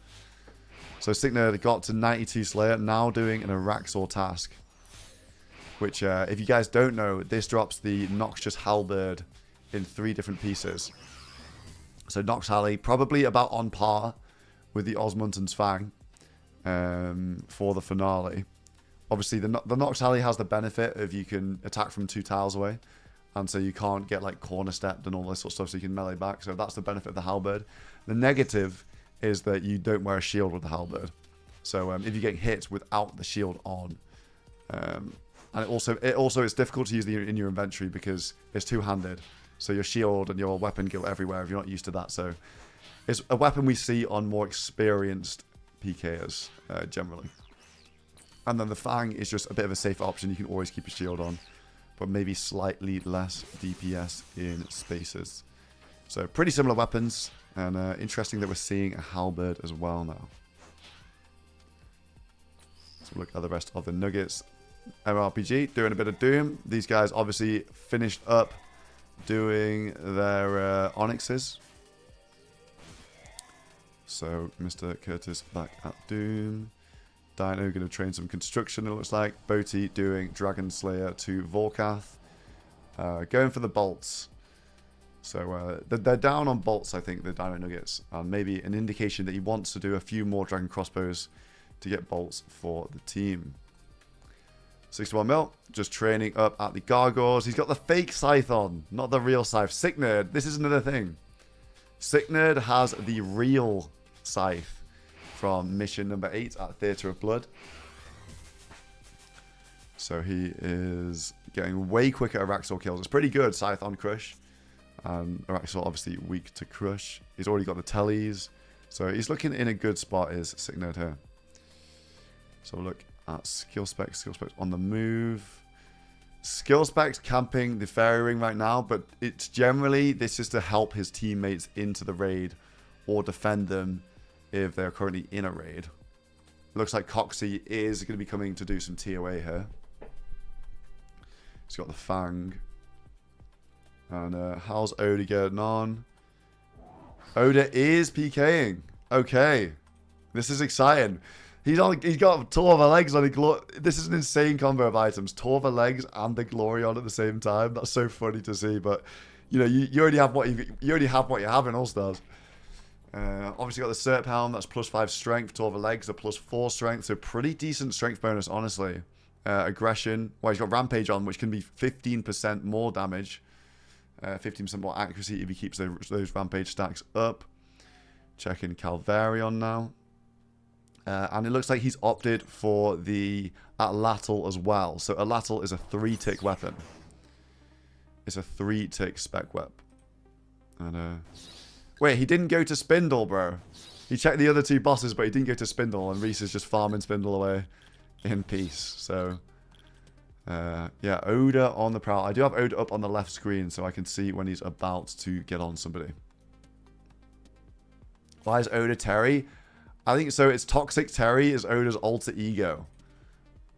So Sicknerd got to 92 Slayer, now doing an Araxor task. Which, if you guys don't know, this drops the Noxious Halberd in 3 different pieces. So Nox Halley, probably about on par with the Osmunton's Fang for the finale. Obviously, the Nox Halley has the benefit of you can attack from 2 tiles away. And so you can't get like corner stepped and all this sort of stuff, so you can melee back. So that's the benefit of the Halberd. The negative is that you don't wear a shield with the Halberd. So if you get hit without the shield on, and it also it's difficult to use in your inventory because it's two-handed. So your shield and your weapon go everywhere if you're not used to that. So it's a weapon we see on more experienced PKers generally. And then the Fang is just a bit of a safer option. You can always keep a shield on, but maybe slightly less DPS in spaces. So pretty similar weapons. And interesting that we're seeing a Halberd as well now. So look at the rest of the Nuggets. MRPG doing a bit of Doom. These guys obviously finished up doing their Onyxes. So Mr. Curtis back at Doom. Dino going to train some construction, it looks like. Boaty doing Dragon Slayer to Volkath. Going for the bolts. So they're down on bolts, I think, the Dino Nuggets. And maybe an indication that he wants to do a few more Dragon Crossbows to get bolts for the team. 61 mil, just training up at the Gargoyles. He's got the fake scythe on, not the real scythe. Sicknerd, this is another thing. Sicknerd has the real scythe from mission number 8 at Theatre of Blood. So he is getting way quicker Araxor kills. It's pretty good, Scythe on Crush. And Araxor obviously weak to Crush. He's already got the tellies. So he's looking in a good spot, is Sick Nerd here. So look at skill specs on the move. Skill specs camping the fairy ring right now, but it's generally, this is to help his teammates into the raid or defend them if they're currently in a raid. Looks like Coxie is going to be coming to do some TOA here. He's got the Fang. And how's Oda getting on? Oda is PKing. Okay. This is exciting. He's got Torva legs on a This is an insane combo of items. Torva legs and the glory on at the same time. That's so funny to see. But you know, you already have what you have in All Stars. Obviously got the Serp Helm. That's +5 strength. Torva legs are +4 strength. So pretty decent strength bonus, honestly. Aggression. Well, he's got Rampage on, which can be 15% more damage. 15% more accuracy if he keeps those Rampage stacks up. Checking Calvarion now. And it looks like he's opted for the Atlatl as well. So Atlatl is a 3-tick weapon. It's a 3-tick spec wep. And wait, he didn't go to Spindle, bro. He checked the other 2 bosses, but he didn't go to Spindle, and Reese is just farming Spindle away in peace. So yeah, Oda on the prowl. I do have Oda up on the left screen, so I can see when he's about to get on somebody. Why is Oda Terry? I think so. It's Toxic Terry is Oda's alter ego.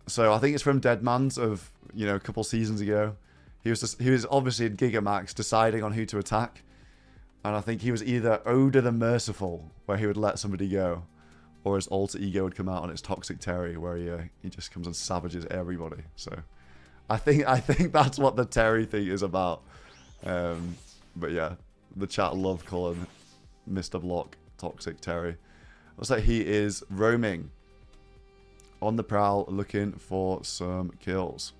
So I think it's from Deadman's of, you know, a couple seasons ago. He was obviously in Gigamax deciding on who to attack, and I think he was either Oda the Merciful, where he would let somebody go, or his alter ego would come out and it's Toxic Terry, where he just comes and savages everybody. So I think that's what the Terry thing is about. But yeah, the chat love calling Mr. Block Toxic Terry. Looks like he is roaming on the prowl, looking for some kills.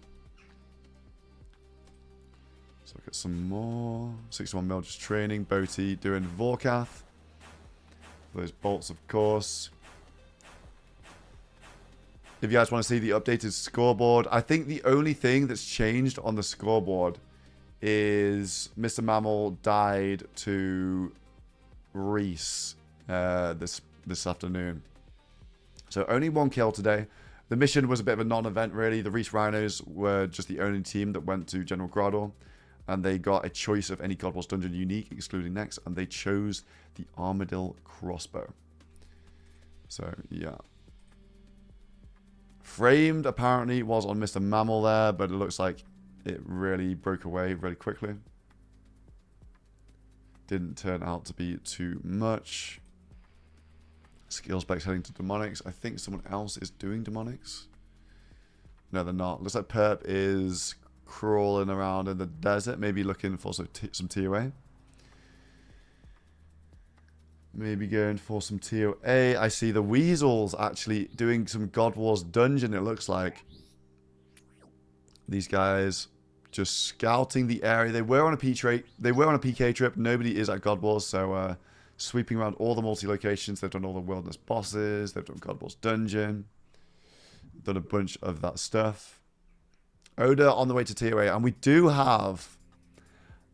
Let's look at some more. 61 mil just training. Boti doing Vorkath. Those bolts, of course. If you guys want to see the updated scoreboard, I think the only thing that's changed on the scoreboard is Mr. Mammal died to Reese this afternoon. So only 1 kill today. The mission was a bit of a non-event, really. The Reese Rhinos were just the only team that went to General Grador, and they got a choice of any God Wars Dungeon unique, excluding next, and they chose the Armadillo Crossbow. So, yeah. Framed, apparently, was on Mr. Mammal there, but it looks like it really broke away really quickly. Didn't turn out to be too much. Skill specs heading to Demonics. I think someone else is doing Demonics. No, they're not. Looks like Perp is crawling around in the desert, maybe looking for some TOA. Maybe going for some TOA. I see the Weasels actually doing some God Wars Dungeon, it looks like. These guys just scouting the area. They were on a PK trip. Nobody is at God Wars, so sweeping around all the multi-locations. They've done all the wilderness bosses. They've done God Wars Dungeon. Done a bunch of that stuff. Oda on the way to TOA. And we do have...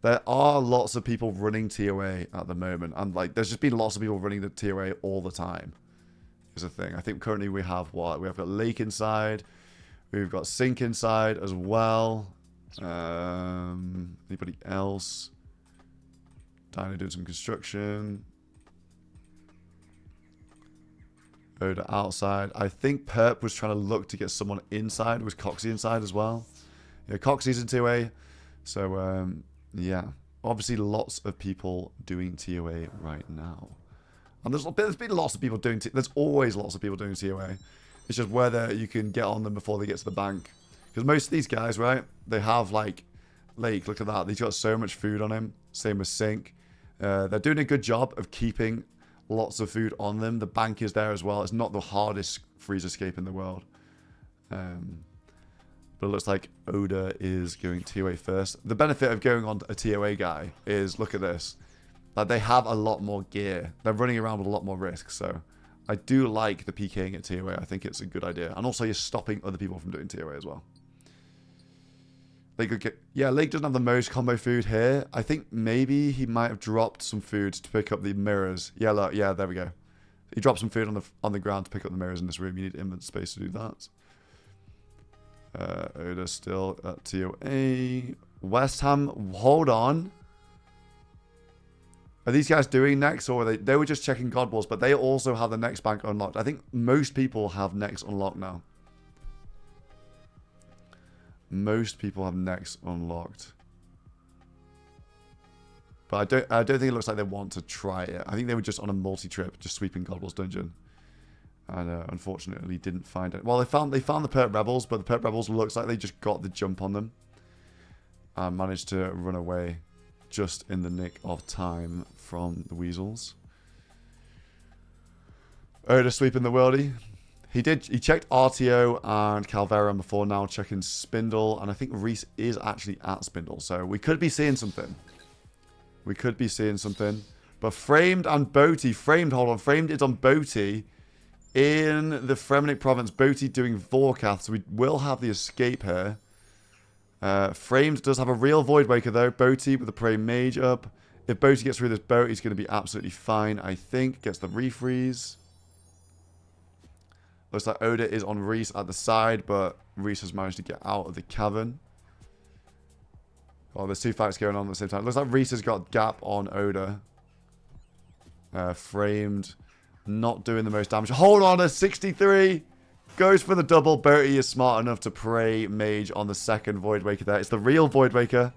There are lots of people running TOA at the moment. And like, there's just been lots of people running the TOA all the time. Is a thing. I think currently we have what? We have got Lake inside. We've got Sink inside as well. Anybody else? Dino doing some construction. Oda outside. I think Perp was trying to look to get someone inside. Was Coxie inside as well? Yeah, Coxie's in TOA. So, yeah. Obviously, lots of people doing TOA right now. And there's been lots of people doing... There's always lots of people doing TOA. It's just whether you can get on them before they get to the bank. Because most of these guys, right? They have, like... Lake, look at that. He's got so much food on him. Same with Sink. They're doing a good job of keeping lots of food on them. The bank is there as well. It's not the hardest freeze escape in the world. But it looks like Oda is going TOA first. The benefit of going on a TOA guy is, look at this. Like, they have a lot more gear. They're running around with a lot more risk. So I do like the PKing at TOA. I think it's a good idea. And also you're stopping other people from doing TOA as well. Lake doesn't have the most combo food here. I think maybe he might have dropped some food to pick up the mirrors. Yeah, look, yeah, there we go. He dropped some food on the ground to pick up the mirrors in this room. You need inventory space to do that. Oda still at TOA. West Ham, hold on. Are these guys doing next, or they were just checking God Wars, but they also have the next bank unlocked. I think most people have next unlocked now. Most people have next unlocked. But I don't think it looks like they want to try it. I think they were just on a multi-trip, just sweeping God Wars Dungeon. And unfortunately didn't find it. Well, they found the Perp Rebels, but the Perp Rebels looks like they just got the jump on them. And managed to run away just in the nick of time from the Weasels. Oda sweeping the worldie. He checked RTO and Calvera before, now checking Spindle, and I think Reese is actually at Spindle, so we could be seeing something. We could be seeing something. But Framed and Boaty, hold on, Framed is on Boaty in the Fremenic province, Boaty doing Vorkath, so we will have the escape here. Framed does have a real Voidwaker though, Boaty with the Prey Mage up. If Boaty gets through this boat, he's going to be absolutely fine, I think. Gets the refreeze. Looks like Oda is on Reese at the side, but Reese has managed to get out of the cavern. Oh, there's two fights going on at the same time. Looks like Reese has got gap on Oda. Framed. Not doing the most damage. Hold on, a 63. Goes for the double. Boaty is smart enough to Prey Mage on the second Voidwaker there. It's the real Voidwaker.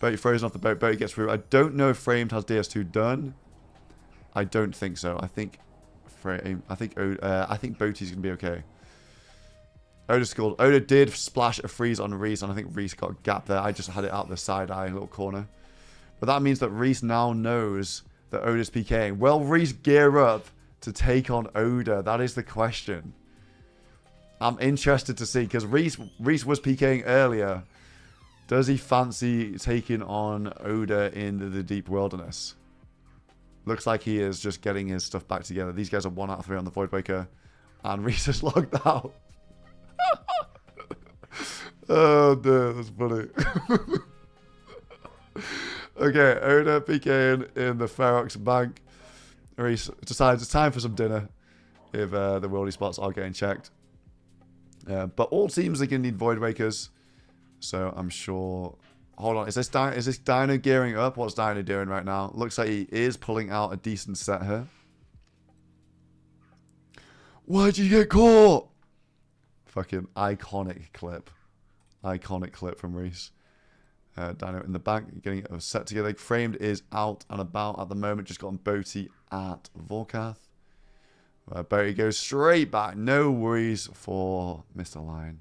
Boaty frozen off the boat. Boaty gets through. I don't know if Framed has DS2 done. I don't think so. I think Boaty's gonna be okay. Oda scored. Oda did splash a freeze on Reese, and I think Reese got a gap there. I just had it out the side eye, little corner. But that means that Reese now knows that Oda's PKing. Will Reese gear up to take on Oda? That is the question. I'm interested to see, because Reese was PKing earlier. Does he fancy taking on Oda in the deep wilderness? Looks like he is just getting his stuff back together. These guys are 1 out of 3 on the Voidwaker. And Reese is logged out. Oh, dear. That's funny. Okay, Oda PKing in the Ferox Bank. Reese decides it's time for some dinner if the worldy spots are getting checked. But all teams are going to need Voidwakers. So I'm sure... Hold on, is this Dino gearing up? What's Dino doing right now? Looks like he is pulling out a decent set here. Why'd you get caught? Fucking iconic clip. Iconic clip from Reese. Dino in the back, getting it set together. Framed is out and about at the moment. Just gotten Boaty at Vorkath. Boaty goes straight back. No worries for Mr. Lion.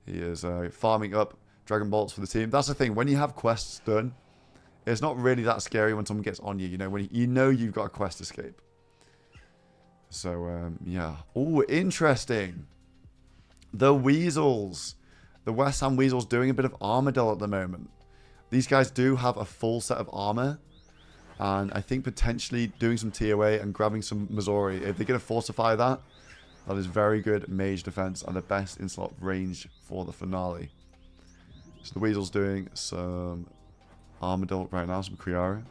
He is farming up Dragon Bolts for the team. That's the thing. When you have quests done, it's not really that scary when someone gets on you. You know, when you know you've got a quest escape. So, yeah. Oh, interesting. The Weasels. The West Ham Weasels doing a bit of Armadillo at the moment. These guys do have a full set of armor. And I think potentially doing some TOA and grabbing some Missouri. If they're going to fortify that, that is very good mage defense and the best in-slot range for the finale. So the Weasel's doing some Armadillo right now, some Kriara.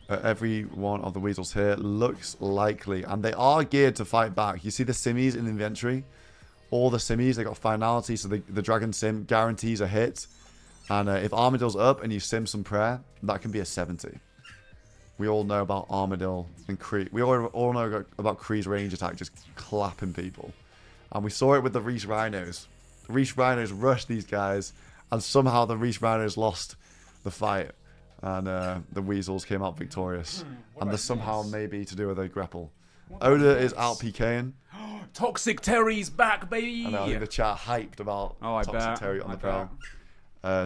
Every one of the Weasels here looks likely, and they are geared to fight back. You see the Simmies in the inventory? All the Simmies, they got finality, so the Dragon Sim guarantees a hit. And if Armadill's up and you sim some prayer, that can be a 70. We all know about Armadillo and Kree. We all know about Kree's range attack, just clapping people. And we saw it with the Reese Rhinos. The Reese Rhinos rushed these guys, and somehow the Reese Rhinos lost the fight. And the Weasels came out victorious. And there's somehow maybe to do with a grapple. Oda is out PKing. Toxic Terry's back, baby! I know, I think the chat hyped about Toxic Terry on the prowl.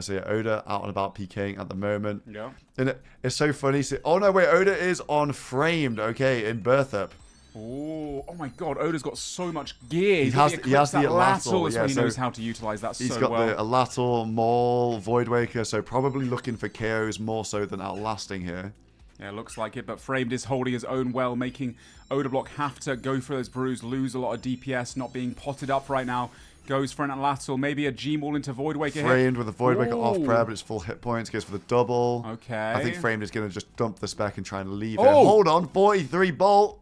So yeah, Oda out and about PKing at the moment. Yeah. And it's so funny. Oh no, wait, Oda is on Framed, okay, in Berthup. Oh my god, Oda's got so much gear. He has the Atlatl, yeah, he knows how to utilize that so well. He's got the Atlatl, Maul, Voidwaker, so probably looking for KOs more so than outlasting here. Yeah, looks like it, but Framed is holding his own well, making Odablock have to go for those brews, lose a lot of DPS, not being potted up right now. Goes for an Atlatl, maybe a G-Maul into Voidwaker here. Framed with a Voidwaker off Ooh. prayer, but it's full hit points. Goes for the double. Okay. I think Framed is going to just dump the spec and try and leave it. Hold on, 43 bolt.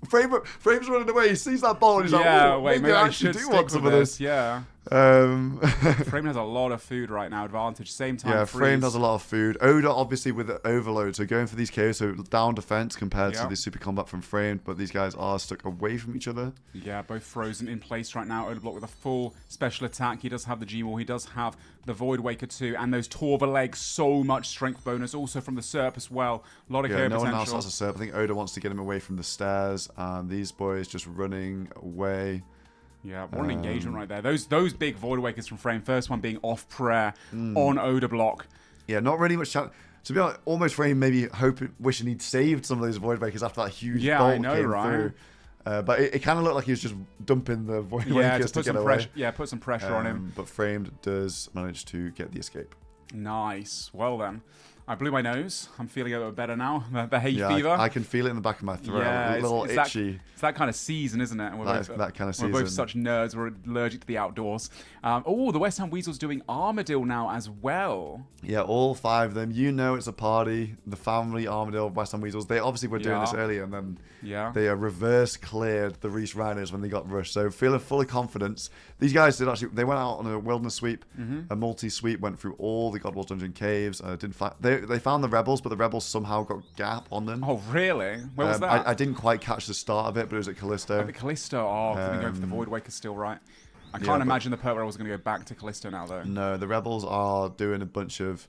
Frame's running away. He sees that bolt and he's yeah, like, wait, maybe I I actually should do stick want some with of this. this. Yeah. Frame has a lot of food right now. Advantage. Same time. Yeah, freeze. Frame has a lot of food. Oda obviously with the overload, so going for these KOs, so down defense compared to the super combat from Frame, but these guys are stuck away from each other. Yeah, both frozen in place right now. Odablock with a full special attack. He does have the G-Maul. He does have the Voidwaker too, and those Torva legs. So much strength bonus, also from the Serp as well. A lot of KO no potential. one else has a Serp. I think Oda wants to get him away from the stairs, and these boys just running away. Yeah, what an engagement right there. Those big Voidwakers from Frame. First one being off prayer on Odablock. Yeah, not really much chance. To be honest, almost Frame maybe wishing he'd saved some of those Voidwakers after that huge bolt came through. But it kind of looked like he was just dumping the Voidwakers to get away. Put some pressure on him. But Framed does manage to get the escape. Nice. Well then. I blew my nose. I'm feeling a bit better now. The hay fever. I can feel it in the back of my throat. Yeah, a little itchy. It's that kind of season, isn't it? That kind of season. We're both such nerds. We're allergic to the outdoors. The West Ham Weasels doing Armadillo now as well. Yeah, all 5 of them. You know it's a party. The family Armadillo, West Ham Weasels. They obviously were doing this earlier, and then they reverse cleared the Reese Rhinos when they got rushed. So feeling full of confidence. These guys did actually. They went out on a wilderness sweep, a multi-sweep, went through all the God Wars dungeon caves. They found the rebels, but the rebels somehow got gap on them. Oh really? Where was that? I didn't quite catch the start of it, but it was at Callisto. The Callisto. Oh, couldn't go for the Voidwaker still, right? I can't imagine the Purple Rebels going to go back to Callisto now, though. No, the Rebels are doing a bunch of,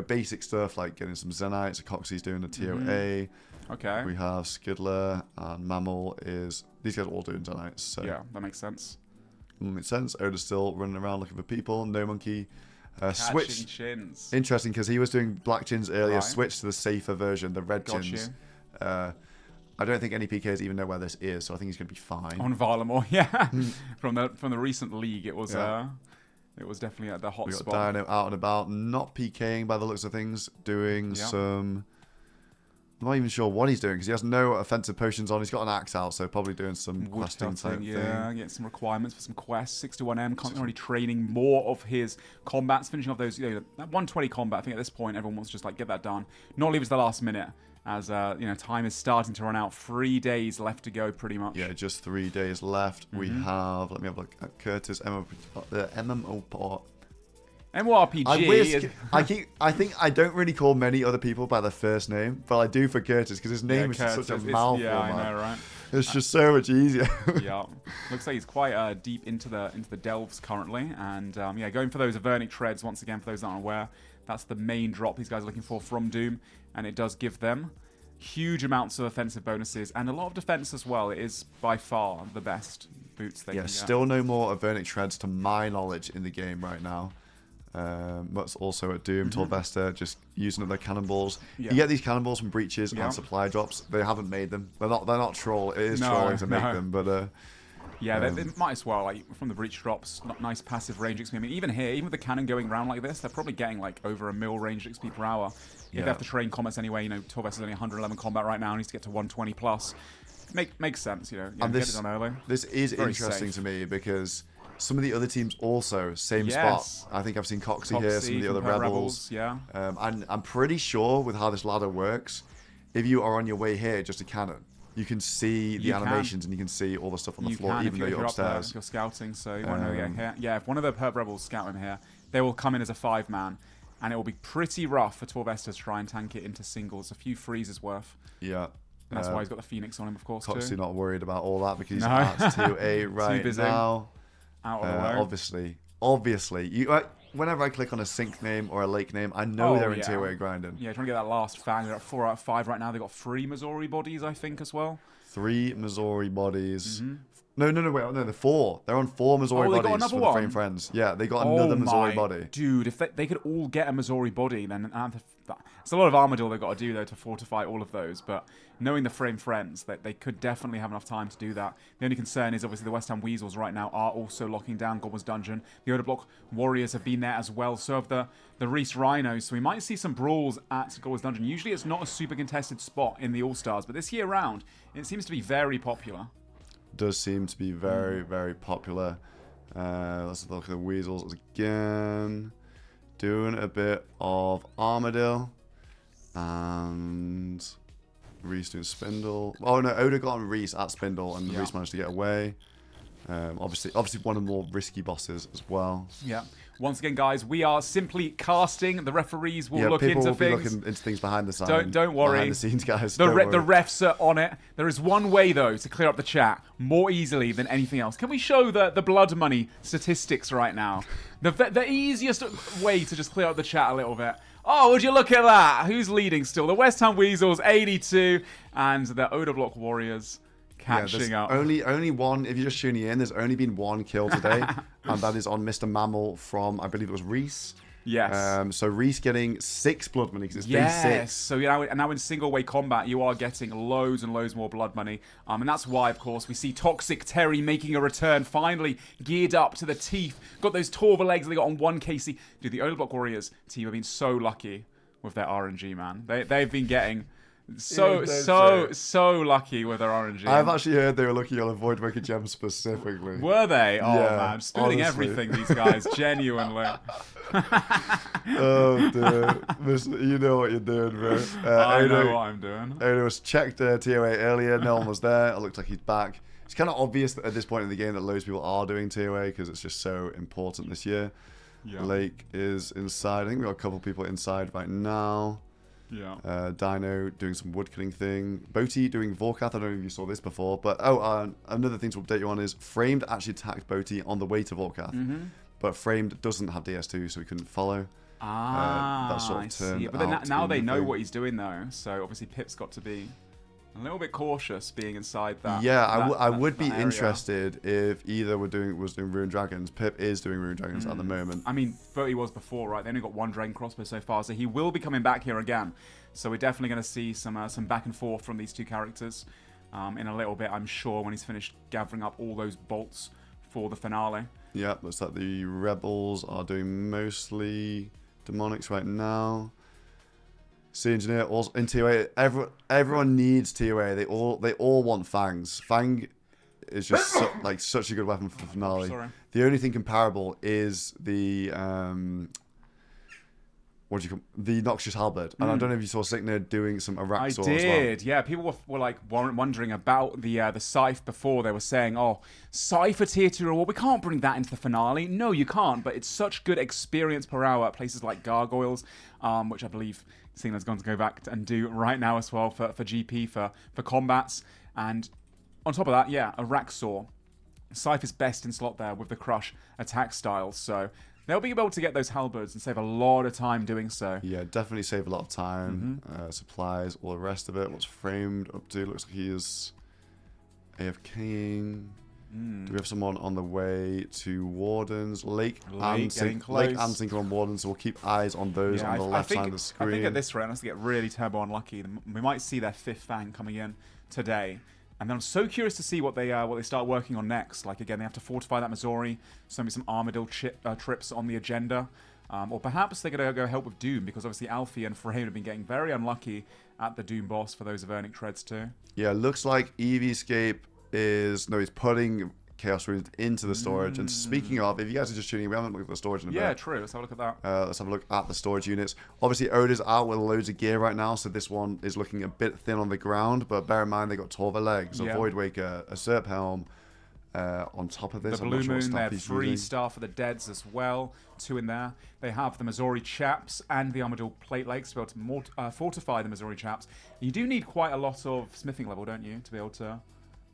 basic stuff like getting some Zenites. Coxie's doing the TOA. Okay. We have Skidler and Mammal is... These guys are all doing Zenites. So. Yeah, that makes sense. Makes sense. Oda's still running around looking for people. No Monkey switched. Chins. Interesting, because he was doing black chins earlier. Switched to the safer version, the red chins. I don't think any PKs even know where this is, so I think he's going to be fine. On Varlamore, yeah. from the recent league, it was definitely at the hot spot. We got Dino out and about, not PKing by the looks of things, doing some... I'm not even sure what he's doing, because he has no offensive potions on. He's got an axe out, so probably doing some questing type thing. Yeah, getting some requirements for some quests. 61M, constantly training more of his combats, finishing off those, that 120 combat. I think at this point, everyone wants to just get that done. Not leave it to the last minute. As time is starting to run out. 3 days left to go, pretty much. Yeah, just 3 days left. We have. Let me have a look at Curtis. MMO part. MMORPG. I think I don't really call many other people by their first name, but I do for Curtis because his name is just such a mouthful. Yeah, I know, right? It's just so much easier. Yeah, looks like he's quite deep into the delves currently, and going for those Avernic treads once again. For those that aren't aware, that's the main drop these guys are looking for from Doom, and it does give them huge amounts of offensive bonuses and a lot of defense as well. It is by far the best boots they can get. Still no more Avernic treads to my knowledge in the game right now. But also at Doom, Torvesta, just using their cannonballs. You get these cannonballs from breaches and supply drops. They haven't made them. They're not troll. It is trolling to make them, but they might as well, from the breach drops, nice passive range XP. I mean, even here, even with the cannon going around like this, they're probably getting over a mil range XP per hour. If they have to train combats anyway, Torvest is only 111 combat right now, and needs to get to 120 plus. Makes sense, and this, get it done early. This is interesting to me because some of the other teams also same spot. I think I've seen Coxie here, some of the other rebels. I'm pretty sure with how this ladder works, if you are on your way here, just a cannon, you can see the animations and you can see all the stuff on the floor, even though you're upstairs. If you're scouting, so you want to get here. Yeah, if one of the Perp rebels scout him here, they will come in as a 5-man, and it will be pretty rough for Torvesta to try and tank it into singles. A few freezes worth. Yeah. And that's why he's got the Phoenix on him, of course. Coxie not worried about all that because he's at 2A right now. Out of the way. Obviously. Whenever I click on a sync name or a lake name, I know they're in tier 8 grinding. Yeah, trying to get that last fang. They're at 4 out of 5 right now. They've got 3 Missouri bodies, I think, as well. 3 Missouri bodies. No, wait, no, they're 4. They're on 4 Missouri they got bodies another for the Frame one? Friends. Yeah, they got another Missouri body. Dude, if they could all get a Missouri body, then it's a lot of Armadillo they've got to do, though, to fortify all of those. But knowing the Frame Friends, they could definitely have enough time to do that. The only concern is, obviously, the West Ham Weasels right now are also locking down Goblin's Dungeon. The Oda Block Warriors have been there as well. So have the Reese Rhinos. So we might see some brawls at Goblin's Dungeon. Usually it's not a super contested spot in the All-Stars, but this year round, it seems to be very popular. Does seem to be very, very popular. Let's look at the Weasels again. Doing a bit of Armadillo. And Reese doing Spindle. Oh no, Oda got on Reese at Spindle, and Reese managed to get away. Obviously one of the more risky bosses as well. Yeah. Once again, guys, we are simply casting. The referees will look people into will things. Be looking into things behind the sign. Don't worry. Behind the scenes, guys. The refs are on it. There is one way, though, to clear up the chat more easily than anything else. Can we show the blood money statistics right now? The easiest way to just clear up the chat a little bit. Oh, would you look at that? Who's leading still? The West Ham Weasels, 82, and the Oda Block Warriors catching up. Only one, if you're just tuning in, there's only been one kill today, and that is on Mr. Mammal from, I believe it was Reese. Yes. So Reese getting 6 blood money because it's day 6. So now in single way combat, you are getting loads and loads more blood money. And that's why, of course, we see Toxic Terry making a return, finally geared up to the teeth. Got those Torva legs they got on 1 KC. Dude, the Oda Block Warriors team have been so lucky with their RNG, man. They've been getting so lucky with their RNG. I've actually heard they were looking on a Voidbreaker gem specifically. Were they? Oh, yeah, man. Spooning everything, these guys. Genuinely. Oh, dude. You know what you're doing, bro. I know what I'm doing. Oda was checked TOA earlier. No one was there. It looked like he's back. It's kind of obvious that at this point in the game that loads of people are doing TOA because it's just so important this year. Yeah. Lake is inside. I think we've got a couple people inside right now. Yeah. Dino doing some woodcutting thing. Boti doing Vorkath. I don't know if you saw this before, but another thing to update you on is Framed actually attacked Boti on the way to Vorkath, but Framed doesn't have DS2, so he couldn't follow. That sort of turned But then out to now be they know nothing. what he's doing though, so obviously Pip's got to be a little bit cautious being inside that. Yeah, I would be area. interested if either was doing Rune Dragons. Pip is doing Rune Dragons at the moment. I mean, Boti was before, right? They only got 1 Dragon Crossbow so far, so he will be coming back here again. So we're definitely going to see some back and forth from these two characters in a little bit, I'm sure, when he's finished gathering up all those bolts for the finale. Yeah, looks like the Rebels are doing mostly Demonics right now. Sea Engineer also in TOA. Everyone needs TOA. They all want Fangs. Fang is just such a good weapon for the finale. Sorry. The only thing comparable is the the Noxious Halberd. And I don't know if you saw Sickner doing some Araxor as well. I did, yeah. People were like wondering about the Scythe before. They were saying, oh, Scythe for tier 2 reward, we can't bring that into the finale. No, you can't, but it's such good experience per hour at places like Gargoyles, which I believe Signa's going to go back and do right now as well for GP, for combats. And on top of that, yeah, Araxor. Scythe is best in slot there with the Crush attack style, so they'll be able to get those halberds and save a lot of time doing so. Yeah, definitely save a lot of time, supplies, all the rest of it. What's Framed up to? Looks like he is AFKing. Do we have someone on the way to Wardens? Lake and Sinker on Wardens, so we'll keep eyes on those on the left side of the screen. I think at this rate, unless they get really turbo unlucky, we might see their 5th Fang coming in today. And then I'm so curious to see what they start working on next. Like, again, they have to fortify that Missouri. So maybe some Armadillo trips on the agenda. Or perhaps they're going to go help with Doom, because obviously Alfie and Frame have been getting very unlucky at the Doom boss for those Avernic Treads too. Yeah, looks like EVscape he's putting Chaos Runes into the storage. And speaking of, if you guys are just tuning in, we haven't looked at the storage in a bit. Yeah, true. Let's have a look at that. Let's have a look at the storage units. Obviously, Oda's out with loads of gear right now, so this one is looking a bit thin on the ground. But bear in mind, they got Torva legs, a Void Waker, a Serp Helm. On top of this, the Blue Moon, they have 3 Star for the Deads as well, 2 in there. They have the Missouri Chaps and the Armadillo Plate Legs to be able to fortify the Missouri Chaps. You do need quite a lot of smithing level, don't you, to be able to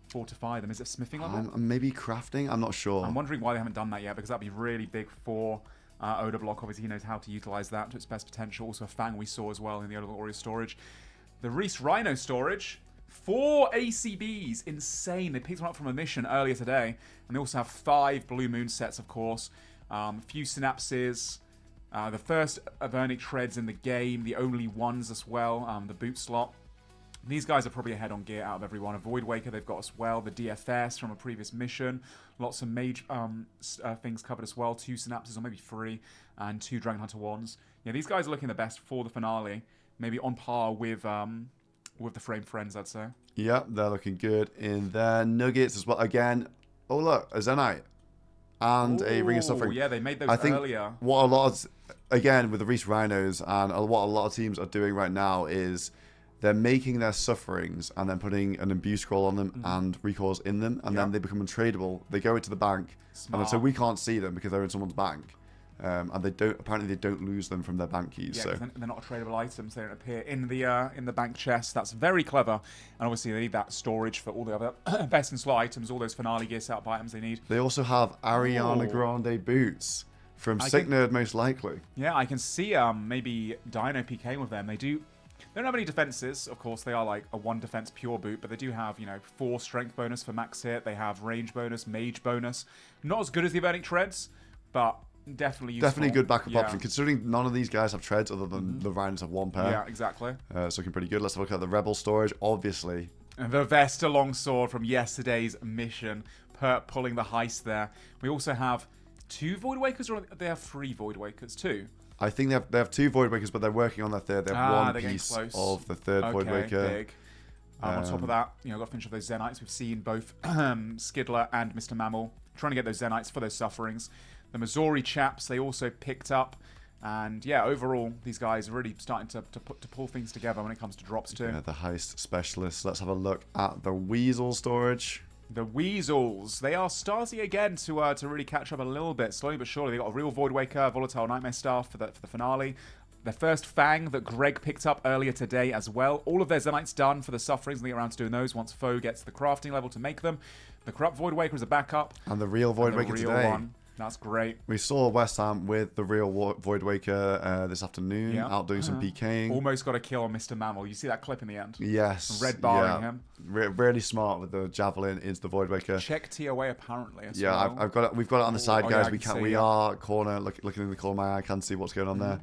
fortify them. Is it smithing level? Maybe crafting? I'm not sure. I'm wondering why they haven't done that yet, because that'd be really big for Oda Block. Obviously, he knows how to utilize that to its best potential. Also, a Fang we saw as well in the Oda Block Warrior storage. The Reese Rhino storage, 4 ACBs, insane. They picked one up from a mission earlier today. And they also have 5 Blue Moon sets, of course. A few synapses. The first Avernic treads in the game. The only ones as well. The boot slot. These guys are probably ahead on gear out of everyone. A Void Waker they've got as well. The DFS from a previous mission. Lots of mage things covered as well. 2 synapses, or maybe 3. And 2 Dragon Hunter wands. Yeah, these guys are looking the best for the finale. Maybe on par with the Frame Friends, I'd say. Yep, they're looking good in their nuggets as well. Again, oh look, a Zenite. And a Ring of Suffering. Yeah, they made those I think earlier. What a lot of, again, with the Reese Rhinos, and what a lot of teams are doing right now is they're making their Sufferings and then putting an Imbue Scroll on them and Recalls in them, and then they become untradeable. They go into the bank, and then, so we can't see them because they're in someone's bank. And they don't. Apparently, they don't lose them from their bank keys. Yeah, so they're not a tradable item, so they don't appear in the bank chest. That's very clever. And obviously, they need that storage for all the other best in slot items, all those finale gear setup items they need. They also have Ariana Grande boots from Sick Nerd, most likely. Yeah, I can see maybe Dino PK with them. They don't have any defenses. Of course, they are like a 1 defense pure boot, but they do have 4 strength bonus for max hit. They have range bonus, mage bonus. Not as good as the Avernic treads, but definitely useful. Definitely a good backup option, considering none of these guys have treads other than the Rhinos have 1 pair. Yeah, exactly. It's looking pretty good. Let's have a look at the Rebel storage, obviously. And the Vesta longsword from yesterday's mission, pulling the heist there. We also have 2 Void Wakers, or they have 3 Void Wakers too? I think they have 2 Void Wakers, but they're working on their third. They have 1 piece of the third Void Waker. Big. On top of that, got to finish off those Zenites. We've seen both Skidler and Mr. Mammal trying to get those Zenites for those Sufferings. The Missouri chaps, they also picked up. And yeah, overall, these guys are really starting to pull things together when it comes to drops too. Yeah, the heist specialists. Let's have a look at the Weasel storage. The Weasels, they are starting again to really catch up a little bit, slowly but surely. They got a real Void Waker, Volatile Nightmare Staff for the finale. Their first Fang that Greg picked up earlier today as well. All of their Zenites done for the Sufferings, and they get around to doing those once Foe gets the crafting level to make them. The Corrupt Void Waker is a backup. And the real Void Waker today. One. That's great. We saw West Ham with the real Void Waker this afternoon, out doing some PKing. Almost got a kill on Mr. Mammal. You see that clip in the end? Yes. Red barring him. Really smart with the Javelin into the Void Waker. Check TOA apparently as well. I've got it. We've got it on the side, guys. We are corner looking in the corner of my eye. I can see what's going on there.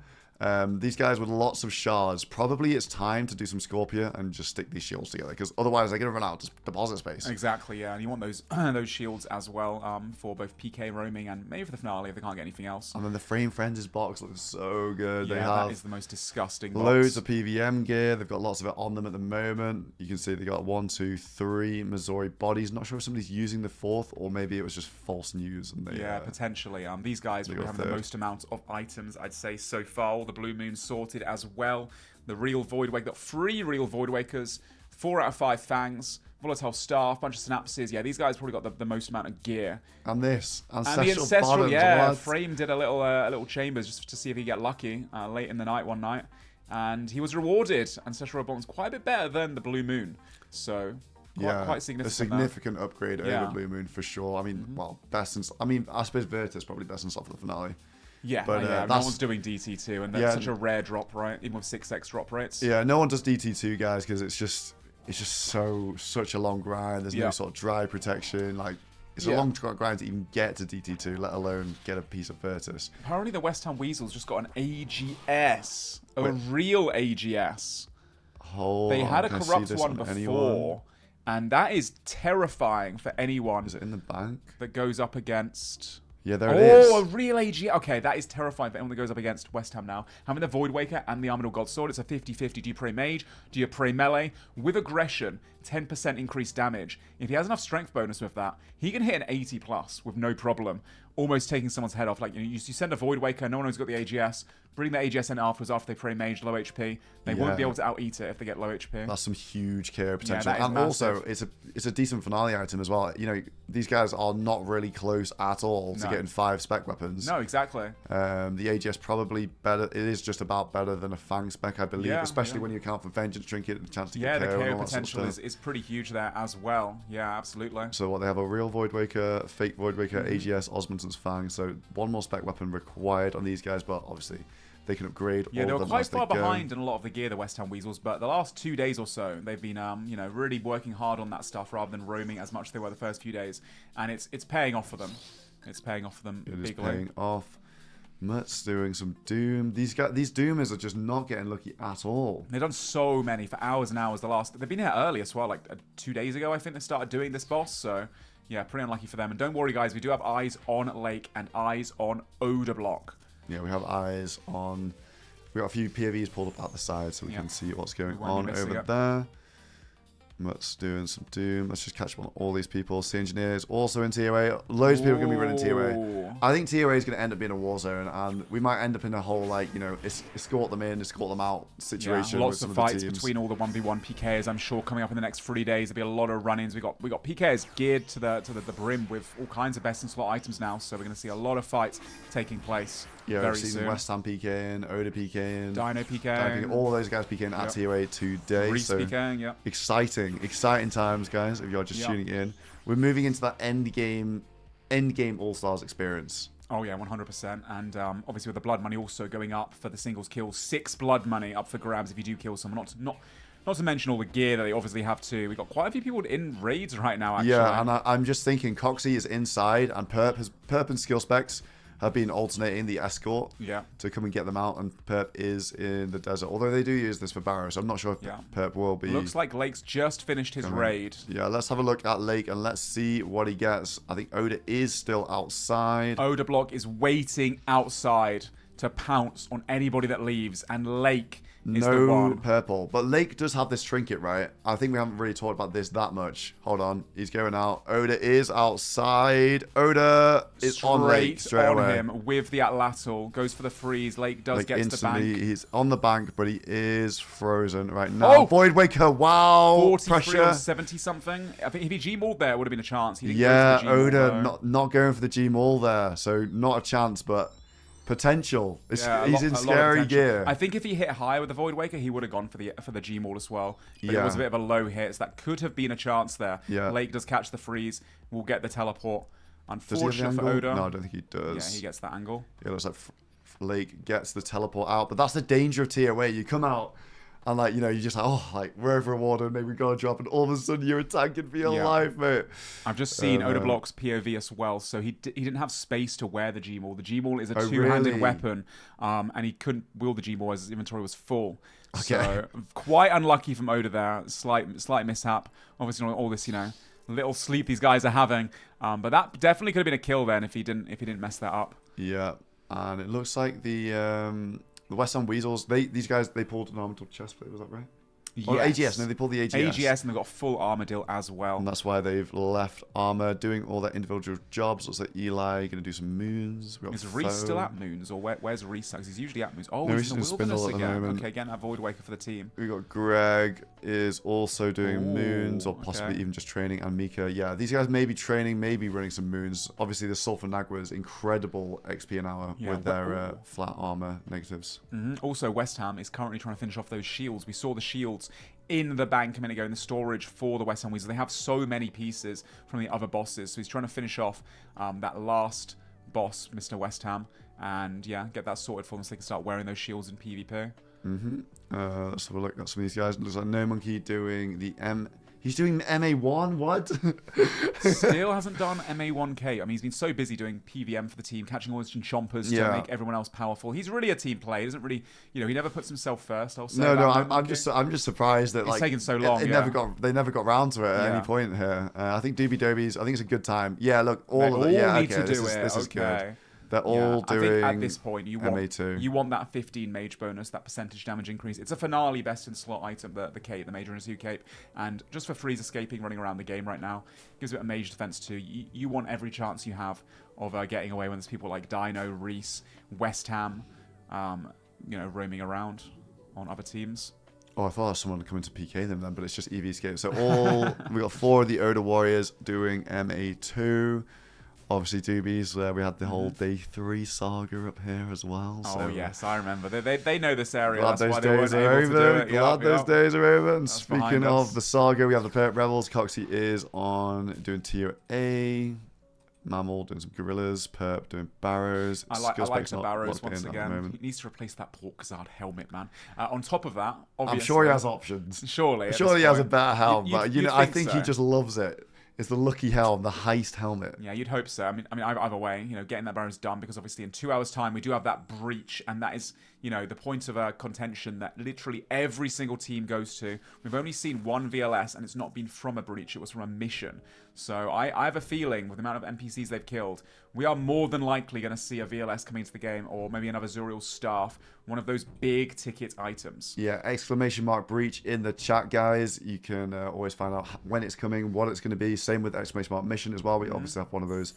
These guys with lots of shards. Probably it's time to do some Scorpia and just stick these shields together, because otherwise they're going to run out of deposit space. Exactly, yeah. And you want those those shields as well for both PK roaming and maybe for the finale if they can't get anything else. And then the Frame Friends box looks so good. Yeah, they have that is the most disgusting box. Loads of PVM gear. They've got lots of it on them at the moment. You can see they got 1, 2, 3 Missouri bodies. Not sure if somebody's using the 4th or maybe it was just false news. And they, potentially. These guys will have the most amount of items, I'd say, so far. All the Blue Moon sorted as well. The real Void Waker, got 3 real Void Wakers, 4 out of 5 Fangs, Volatile Staff, bunch of Synapses. Yeah, these guys probably got the most amount of gear. And the Ancestral bottoms, yeah. Frame did a little chambers just to see if he get lucky late in the night one night. And he was rewarded. Ancestral Bottoms quite a bit better than the Blue Moon. So quite significant. A significant upgrade over Blue Moon for sure. I mean, I suppose Virtus probably best in slot for the finale. Yeah, but no one's doing DT2, and that's such a rare drop, right? Even with 6x drop rates. Yeah, no one does DT2, guys, because it's just such a long grind. There's no sort of dry protection. Like, it's a long grind to even get to DT2, let alone get a piece of Virtus. Apparently, the West Ham Weasels just got an AGS, real AGS. They had a corrupt one before, and that is terrifying for anyone. Is it in the bank? That goes up against. Yeah, there it is. Oh, a real AG. Okay, that is terrifying for anyone that goes up against West Ham now. Having the Void Waker and the Armored God Sword, it's a 50-50. Do you pray mage? Do you pray melee? With aggression, 10% increased damage. If he has enough strength bonus with that, he can hit an 80 plus with no problem. Almost taking someone's head off. Like, you send a Void Waker, no one who's got the AGS. Bring the AGS in afterwards after they pray mage, low HP. They won't be able to out-eat it if they get low HP. That's some huge KO potential. And also, it's a decent finale item as well. You know, these guys are not really close at all to getting 5 spec weapons. No, exactly. The AGS probably better. It is just about better than a Fang spec, I believe. Especially when you account for Vengeance Trinket and the chance to get KO. Yeah, the KO potential is pretty huge there as well. Yeah, absolutely. So they have a real Void Waker, fake Void Waker, AGS, Osmondson's Fang. So 1 more spec weapon required on these guys, but obviously They can upgrade Yeah, all they of were them quite as they far go. behind in a lot of the gear, the West Ham Weasels, but the last 2 days or so, they've been, you know, really working hard on that stuff rather than roaming as much as they were the first few days, and it's paying off for them. It's paying off for them It is bigly. paying off. Mutt's doing some Doom. These Doomers are just not getting lucky at all. They've done so many for hours and hours. They've been here early as well, like 2 days ago, I think they started doing this boss. So yeah, pretty unlucky for them. And don't worry, guys, we do have eyes on Lake and eyes on Odor Block. Yeah, we have eyes on. We got a few POVs pulled up at the side so we can see what's going on over there. Mutt's doing some Doom. Let's just catch up on all these people. Sea Engineers also in TOA. Loads of people are going to be running TOA. I think TOA is going to end up being a war zone, and we might end up in a whole, like, you know, escort them in, escort them out situation. Yeah, lots with of some fights of the teams. between all the 1v1 PKs, I'm sure, coming up in the next 3 days. There'll be a lot of run-ins. We got PKs geared to the brim with all kinds of best in slot items now, so we're going to see a lot of fights taking place Yeah, very we've seen soon. West Ham PKing, Oda PKing, Dino PKing. all those guys PKing at TOA today. Reese So PKing, yeah. exciting times, guys. If you're just tuning in, we're moving into that end game All Stars experience. Oh yeah, 100%. And obviously with the blood money also going up for the singles kills, 6 blood money up for grabs if you do kill someone. Not to mention all the gear that they obviously have too. We've got quite a few people in raids right now, actually. Yeah, and I'm just thinking Coxie is inside, and Perp and Skill Specs have been alternating the escort to come and get them out, and Perp is in the desert. Although they do use this for Barrow, so I'm not sure if Perp will be. Looks like Lake's just finished his raid. Yeah, let's have a look at Lake and let's see what he gets. I think Oda is still outside. Oda Block is waiting outside to pounce on anybody that leaves, and Lake is the No one. purple. But Lake does have this trinket, right? I think we haven't really talked about this that much. Hold on. He's going out. Oda is outside. Oda is on Lake straight on away. him with the Atlatl. Goes for the freeze. Lake does get to the bank. He's on the bank, but he is frozen right now. Void Waker, wow. 43 Pressure. or 70 something. I think if he G-mauled there, it would have been a chance. He didn't Yeah, go for the G-maul, Oda though. not going for the G-Maul there. So not a chance, but potential. Yeah, He's in scary gear. I think if he hit higher with the Void Waker, he would have gone for the G-Maul as well. But it was a bit of a low hit, so that could have been a chance there. Yeah. Lake does catch the freeze. We'll get the teleport. Does he have the Unfortunate for angle? Oda. No, I don't think he does. Yeah, he gets that angle. It looks like Lake gets the teleport out, but that's the danger of TOA. You come out and, like, you know, you just like, oh, like, we're over a water, maybe we got a drop, and all of a sudden you're attacking for your life, mate. I've just seen Oda Block's POV as well, so he didn't have space to wear the G-Maul. The G-Maul is a two-handed weapon, and he couldn't wield the G-Maul as his inventory was full. Okay. So quite unlucky from Oda there. Slight mishap. Obviously, all this, you know, little sleep these guys are having. But that definitely could have been a kill then if he didn't mess that up. Yeah, and it looks like the West Ham Weasels, these guys pulled an Armadyl chestplate, was that right? Yes. Or AGS, no, they pulled the AGS. AGS, and they've got full Armadyl as well. And that's why they've left Armor doing all their individual jobs. Looks like Eli going to do some moons. Is Reese still at Moons, or where's Reese? Because he's usually at Moons. Oh, No, he's in the Spindle Wilderness at the again. moment. Okay, again, that Void Waker for the team. We got Greg is also doing moons, or okay. possibly even just training, and Mika. Yeah, these guys may be training, maybe running some moons. Obviously, the Sulfur Nagwa's incredible XP an hour with their flat armor negatives. Also, West Ham is currently trying to finish off those shields. We saw the shields in the bank a minute ago in the storage for the West Ham Weasels. They have so many pieces from the other bosses, so he's trying to finish off that last boss, Mr. West Ham, and yeah, get that sorted for them so they can start wearing those shields in PvP. Let's have a look at some of these guys. It looks like No Monkey doing the He's doing MA1? What? Still hasn't done MA1K. I mean, he's been so busy doing PVM for the team, catching all his chompers to make everyone else powerful. He's really a team player. He doesn't really, you know, he never puts himself first. I'll say. I'm just surprised that it's like taken so long. They never got round to it at any point here. I think Doobie Dobies. I think it's a good time. Yeah, look, all of it. Yeah, need to do it. This is good. They're all doing. I think at this point you want MA2. That 15 mage bonus, that percentage damage increase. It's a finale best in slot item, the cape, the Major Two cape, and just for freeze escaping, running around the game right now, gives it a mage defense too. You want every chance you have of getting away when there's people like Dino, Reese, West Ham, you know, roaming around on other teams. Oh, I thought there was someone coming to PK them then, but it's just EV escape. So we got 4 of the Oda Warriors doing MA2. Obviously, Doobies, where we had the whole day 3 saga up here as well. Oh, so yes, I remember. They know this area. Glad That's why those they days weren't are able to do over. it. Glad those days are over. And That's speaking of the saga, we have the Perp Rebels. Coxie is on doing tier A. Mammal doing some gorillas. Perp doing barrows. I like Skillspec's the not barrows locked once in at the again. moment. He needs to replace that pork gizzard helmet, man. On top of that, obviously, I'm sure he has options. Surely, at Surely this he has a point. better helm, You'd- but you'd I think so. he just loves it. It's the lucky helm, the heist helmet. Yeah, you'd hope so. I mean, either way, getting that barrow's done because obviously in 2 hours' time we do have that breach, and that is, the point of a contention that literally every single team goes to. We've only seen one VLS, and it's not been from a breach; it was from a mission. So I have a feeling with the amount of NPCs they've killed, we are more than likely going to see a VLS come into the game, or maybe another Zuriel staff, one of those big ticket items. Yeah, ! breach in the chat, guys. You can always find out when it's coming, what it's going to be. Same with ! mission as well. We obviously have one of those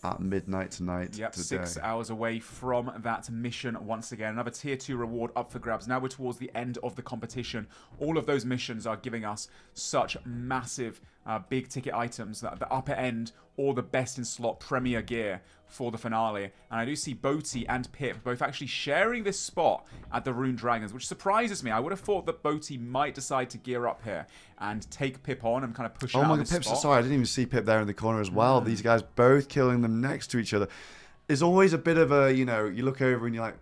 at midnight tonight. Yep, today. 6 hours away from that mission once again. Another tier 2 reward up for grabs. Now we're towards the end of the competition. All of those missions are giving us such massive big ticket items that the upper end or the best in slot premier gear for the finale. And I do see Boaty and Pip both actually sharing this spot at the Rune Dragons, which surprises me. I would have thought that Boaty might decide to gear up here and take Pip on and kind of push him out Oh my of god, this Pip's spot. sorry, I didn't even see Pip there in the corner as well. These guys both killing them next to each other. There's always a bit of a, you look over and you're like,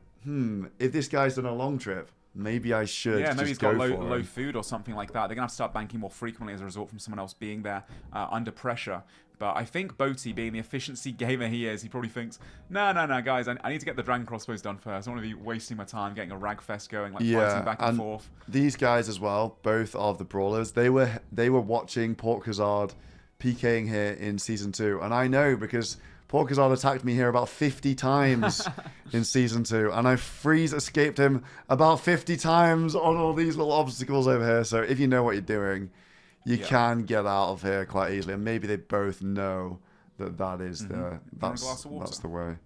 if this guy's done a long trip, maybe I should Yeah, maybe just he's got go for low him. food or something like that. They're going to have to start banking more frequently as a result from someone else being there under pressure. But I think Boaty, being the efficiency gamer he is, he probably thinks, no, guys, I need to get the Dragon Crossbows done first. I don't want to be wasting my time getting a rag fest going, like fighting back and forth. These guys as well, both of the brawlers, they were watching Port Khazard PKing here in Season 2. And I know because Port Khazard attacked me here about 50 times in Season 2. And I freeze escaped him about 50 times on all these little obstacles over here. So if you know what you're doing, you can get out of here quite easily. And maybe they both know that is that's the way.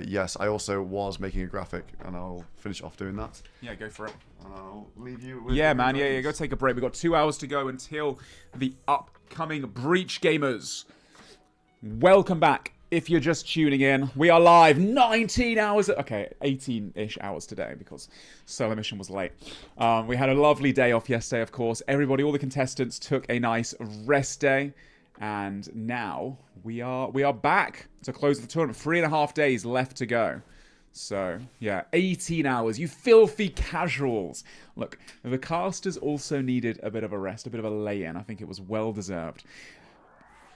Yes, I also was making a graphic, and I'll finish off doing that. Yeah, go for it. And I'll leave you with... Yeah, man, yeah, go take a break. We've got 2 hours to go until the upcoming Breach Gamers. Welcome back. If you're just tuning in, we are live 19 hours... Okay, 18-ish hours today because SoloMission was late. We had a lovely day off yesterday, of course. Everybody, all the contestants took a nice rest day. And now we are back to close the tournament. 3.5 days left to go. So, yeah, 18 hours. You filthy casuals. Look, the casters also needed a bit of a rest, a bit of a lay-in. I think it was well-deserved.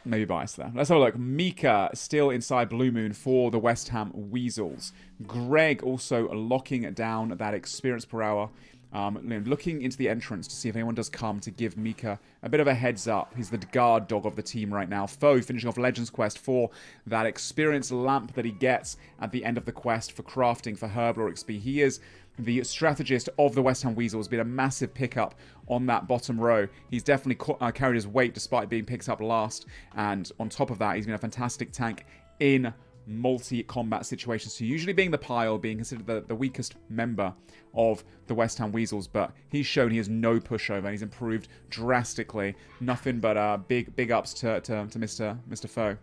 Maybe biased there. Let's have a look. Mika still inside Blue Moon for the West Ham Weasels. Greg also locking down that experience per hour. Looking into the entrance to see if anyone does come to give Mika a bit of a heads up. He's the guard dog of the team right now. Foe finishing off Legends Quest for that experience lamp that he gets at the end of the quest for crafting for Herblore XP. He is the strategist of the West Ham Weasels. Been a massive pickup on that bottom row. He's definitely carried his weight despite being picked up last. And on top of that, he's been a fantastic tank in multi-combat situations. So usually being the pile, being considered the weakest member of the West Ham Weasels, but he's shown he has no pushover and he's improved drastically. Nothing but big ups to Mr. Foe.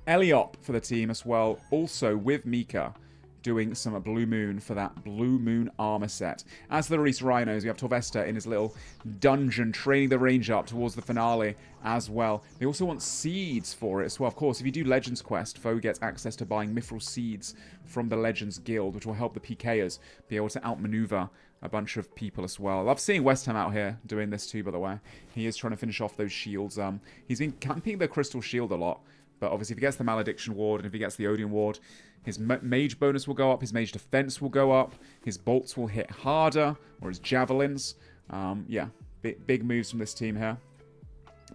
Eliop for the team as well, also with Mika, doing some Blue Moon for that Blue Moon armor set. As for the Reese Rhinos, we have Torvesta in his little dungeon, training the range up towards the finale as well. They also want seeds for it as well. Of course, if you do Legends Quest, Foe gets access to buying Mithril seeds from the Legends Guild, which will help the PKers be able to outmaneuver a bunch of people as well. I love seeing West Ham out here doing this too, by the way. He is trying to finish off those shields. He's been camping the Crystal Shield a lot, but obviously if he gets the Malediction Ward and if he gets the Odium Ward, his mage bonus will go up, his mage defense will go up, his bolts will hit harder, or his javelins. Yeah, big moves from this team here.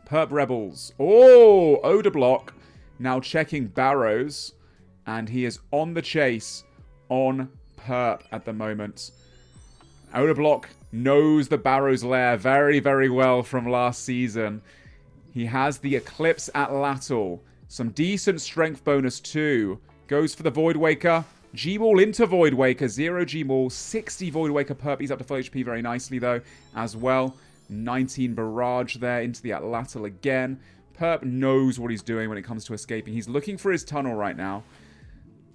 Perp Rebels. Oh, Odablock now checking Barrows, and he is on the chase on Perp at the moment. Odablock knows the Barrows lair very, very well from last season. He has the Eclipse at Lattle. Some decent strength bonus too. Goes for the Void Waker. G-Maul into Void Waker. 0 G-Maul. 60 Void Waker Perp. He's up to full HP very nicely though as well. 19 Barrage there into the Atlatl again. Perp knows what he's doing when it comes to escaping. He's looking for his tunnel right now.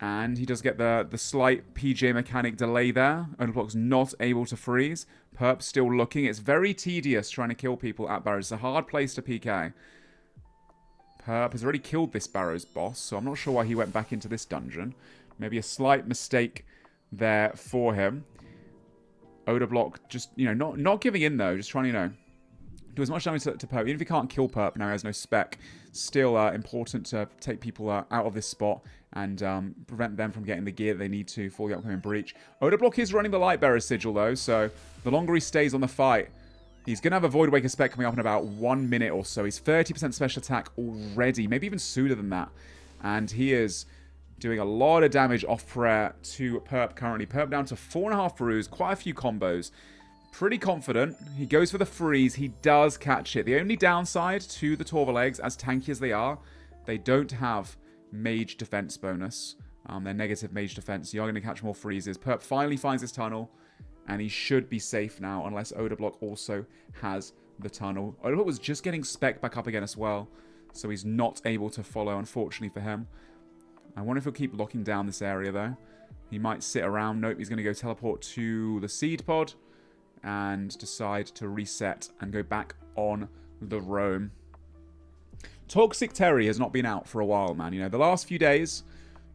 And he does get the slight PJ mechanic delay there. Odablock's not able to freeze. Perp's still looking. It's very tedious trying to kill people at Barrows. It's a hard place to PK. Perp has already killed this Barrow's boss, so I'm not sure why he went back into this dungeon. Maybe a slight mistake there for him. Odablock just, not giving in though, just trying to, do as much damage to Perp. Even if he can't kill Perp, now he has no spec. Still important to take people out of this spot and prevent them from getting the gear that they need to for the upcoming breach. Odablock is running the Lightbearer's Sigil though, so the longer he stays on the fight, he's going to have a Void Waker spec coming up in about 1 minute or so. He's 30% special attack already, maybe even sooner than that. And he is doing a lot of damage off prayer to Perp currently. Perp down to 4.5 brews, quite a few combos. Pretty confident. He goes for the freeze. He does catch it. The only downside to the Torval eggs, as tanky as they are, they don't have mage defense bonus. They're negative mage defense. You are going to catch more freezes. Perp finally finds his tunnel, and he should be safe now, unless Odablock also has the tunnel. Odablock was just getting spec back up again as well, so he's not able to follow, unfortunately for him. I wonder if he'll keep locking down this area, though. He might sit around. Nope, he's going to go teleport to the seed pod and decide to reset and go back on the roam. Toxic Terry has not been out for a while, man. The last few days,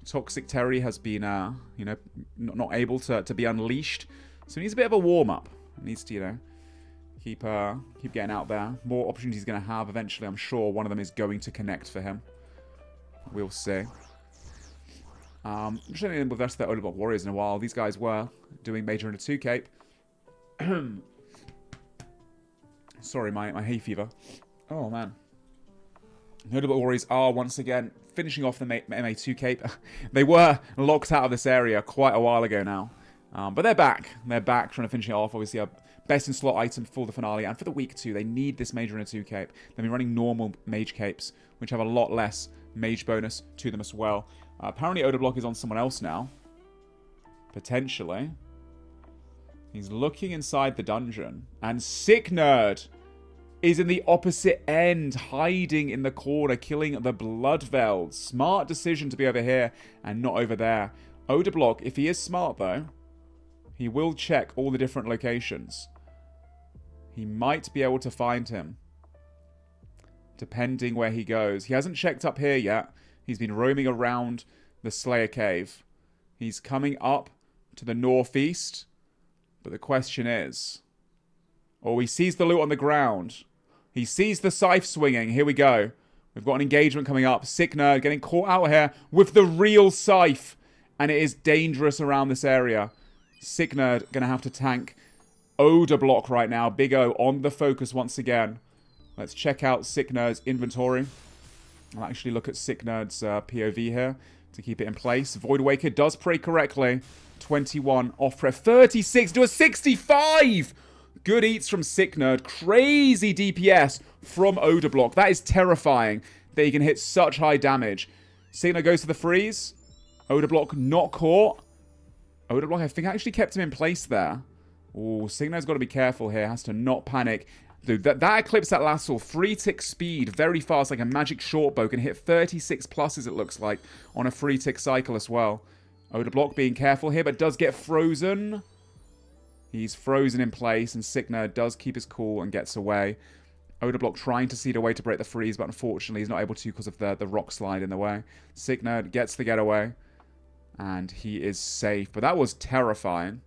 Toxic Terry has been, not able to be unleashed. So he needs a bit of a warm-up. He needs to, keep getting out there. More opportunities he's going to have. Eventually, I'm sure one of them is going to connect for him. We'll see. I'm just with the rest of the Odablock Warriors in a while. These guys were doing Major into 2 Cape. Sorry, my hay fever. Oh, man. The Odablock Warriors are once again finishing off the MA2 Cape. They were locked out of this area quite a while ago now. But they're back. They're back trying to finish it off. Obviously, a best in slot item for the finale. And for the week 2, they need this Major in a 2 Cape. They've been running normal Mage Capes, which have a lot less Mage bonus to them as well. Apparently, Odablock is on someone else now. Potentially. He's looking inside the dungeon. And Sick Nerd is in the opposite end, hiding in the corner, killing the Bloodveld. Smart decision to be over here and not over there. Odablock, if he is smart though, he will check all the different locations. He might be able to find him, depending where he goes. He hasn't checked up here yet. He's been roaming around the Slayer Cave. He's coming up to the northeast. But the question is... Oh, he sees the loot on the ground. He sees the scythe swinging. Here we go. We've got an engagement coming up. Sick Nerd getting caught out here with the real scythe. And it is dangerous around this area. Sick Nerd going to have to tank Odablock right now. Big O on the focus once again. Let's check out Sick Nerd's inventory. I'll actually look at Sick Nerd's POV here to keep it in place. Void Waker does pray correctly. 21 off prayer. 36 to a 65! Good eats from Sick Nerd. Crazy DPS from Odablock. That is terrifying that he can hit such high damage. Sick Nerd goes for the freeze. Odablock not caught. Odablock, I think, actually kept him in place there. Ooh, Sick Nerd's got to be careful here. Has to not panic. Dude, that Eclipse at Lassel, 3-tick speed, very fast, like a magic short bow, can hit 36 pluses, it looks like, on a 3-tick cycle as well. Odablock being careful here, but does get frozen. He's frozen in place, and Sick Nerd does keep his cool and gets away. Odablock trying to seed a way to break the freeze, but unfortunately he's not able to because of the rock slide in the way. Sick Nerd gets the getaway, and he is safe. But that was terrifying.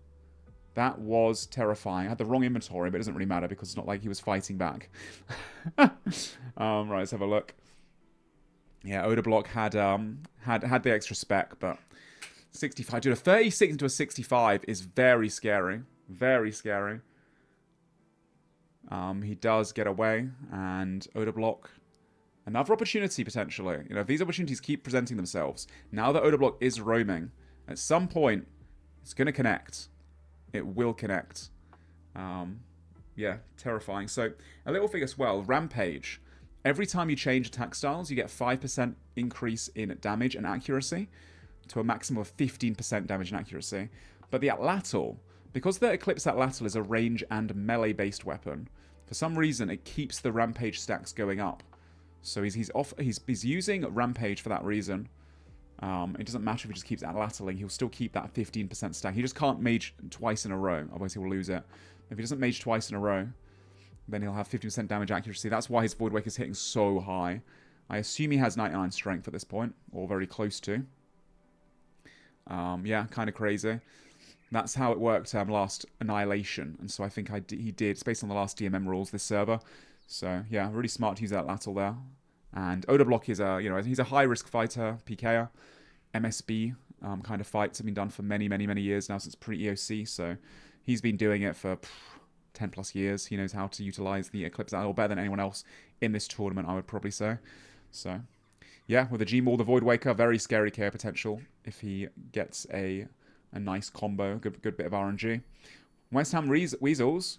That was terrifying. I had the wrong inventory, but it doesn't really matter because it's not like he was fighting back. Right, let's have a look. Yeah, Odablock had the extra spec, but 65. Dude, a 36 into a 65 is very scary. Very scary. He does get away, and Odablock, another opportunity potentially. If these opportunities keep presenting themselves, now that Odablock is roaming, at some point, it's going to connect. It will connect. Yeah, terrifying. So, a little thing as well, Rampage. Every time you change attack styles, you get 5% increase in damage and accuracy to a maximum of 15% damage and accuracy. But the Atlatl, because the Eclipse Atlatl is a range and melee-based weapon, for some reason it keeps the Rampage stacks going up. So he's using Rampage for that reason. It doesn't matter if he just keeps Atlatling, he'll still keep that 15% stack. He just can't mage twice in a row, otherwise he'll lose it. If he doesn't mage twice in a row, then he'll have 50% damage accuracy. That's why his Void Wake is hitting so high. I assume he has 99 strength at this point, or very close to. Yeah, kind of crazy. That's how it worked last Annihilation, and so I think he did. It's based on the last DMM rules, this server. So yeah, really smart to use that lateral there. And Odablock is a, he's a high risk fighter, PKer, MSB kind of fights have been done for many, many, many years now since pre-EOC. So he's been doing it for 10 plus years. He knows how to utilize the Eclipse Atlas better than anyone else in this tournament, I would probably say. So yeah, with a G-Maul, the Void Waker, very scary KO potential if he gets a nice combo, good bit of RNG. West Ham Weasels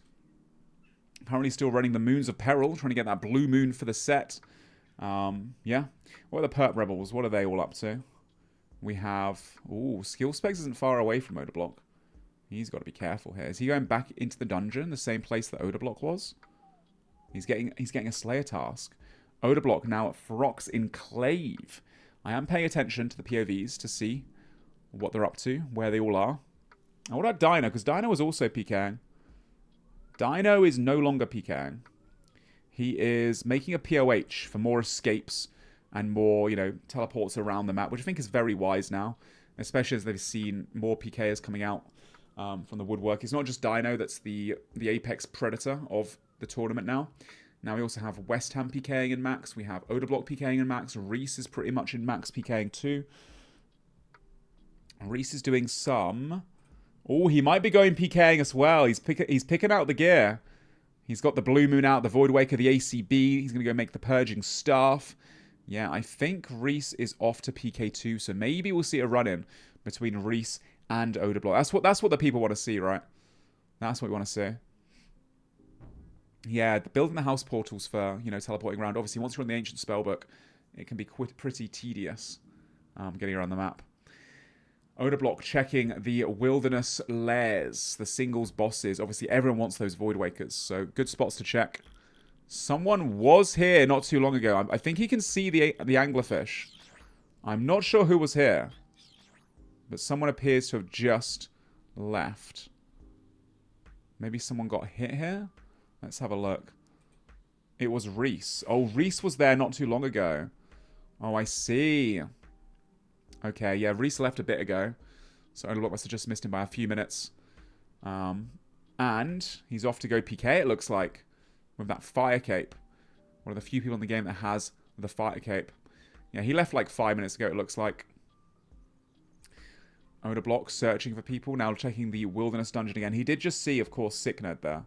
apparently still running the Moons of Peril, trying to get that blue moon for the set. Yeah. What are the Perp Rebels? What are they all up to? We have... Ooh, Skill Specs isn't far away from Odablock. He's got to be careful here. Is he going back into the dungeon, the same place that Odablock was? He's getting a Slayer task. Odablock now at Ferox Enclave. I am paying attention to the POVs to see what they're up to, where they all are. And what about Dino? Because Dino was also PKing. Dino is no longer PKing. He is making a POH for more escapes and more, teleports around the map, which I think is very wise now, especially as they've seen more PKers coming out from the woodwork. It's not just Dino that's the apex predator of the tournament now. Now we also have West Ham PKing in max. We have Odablock PKing in max. Reese is pretty much in max PKing too. Reese is doing some... Oh, he might be going PKing as well. He's picking out the gear. He's got the Blue Moon out, the Void Waker, the ACB. He's going to go make the Purging Staff. Yeah, I think Reese is off to PK2, so maybe we'll see a run-in between Reese and Odablock. That's what the people want to see, right? That's what we want to see. Yeah, building the house portals for, teleporting around. Obviously, once you're on the Ancient Spellbook, it can be pretty tedious getting around the map. Odablock checking the Wilderness Lairs, the singles bosses. Obviously, everyone wants those Void Wakers, so good spots to check. Someone was here not too long ago. I think he can see the anglerfish. I'm not sure who was here, but someone appears to have just left. Maybe someone got hit here? Let's have a look. It was Reese. Oh, Reese was there not too long ago. Oh, I see. Okay, yeah, Reese left a bit ago. So Odablock must have just missed him by a few minutes. And he's off to go PK, it looks like, with that Fire Cape. One of the few people in the game that has the Fire Cape. Yeah, he left like 5 minutes ago, it looks like. Odablock searching for people, now checking the Wilderness Dungeon again. He did just see, of course, Sicknerd there.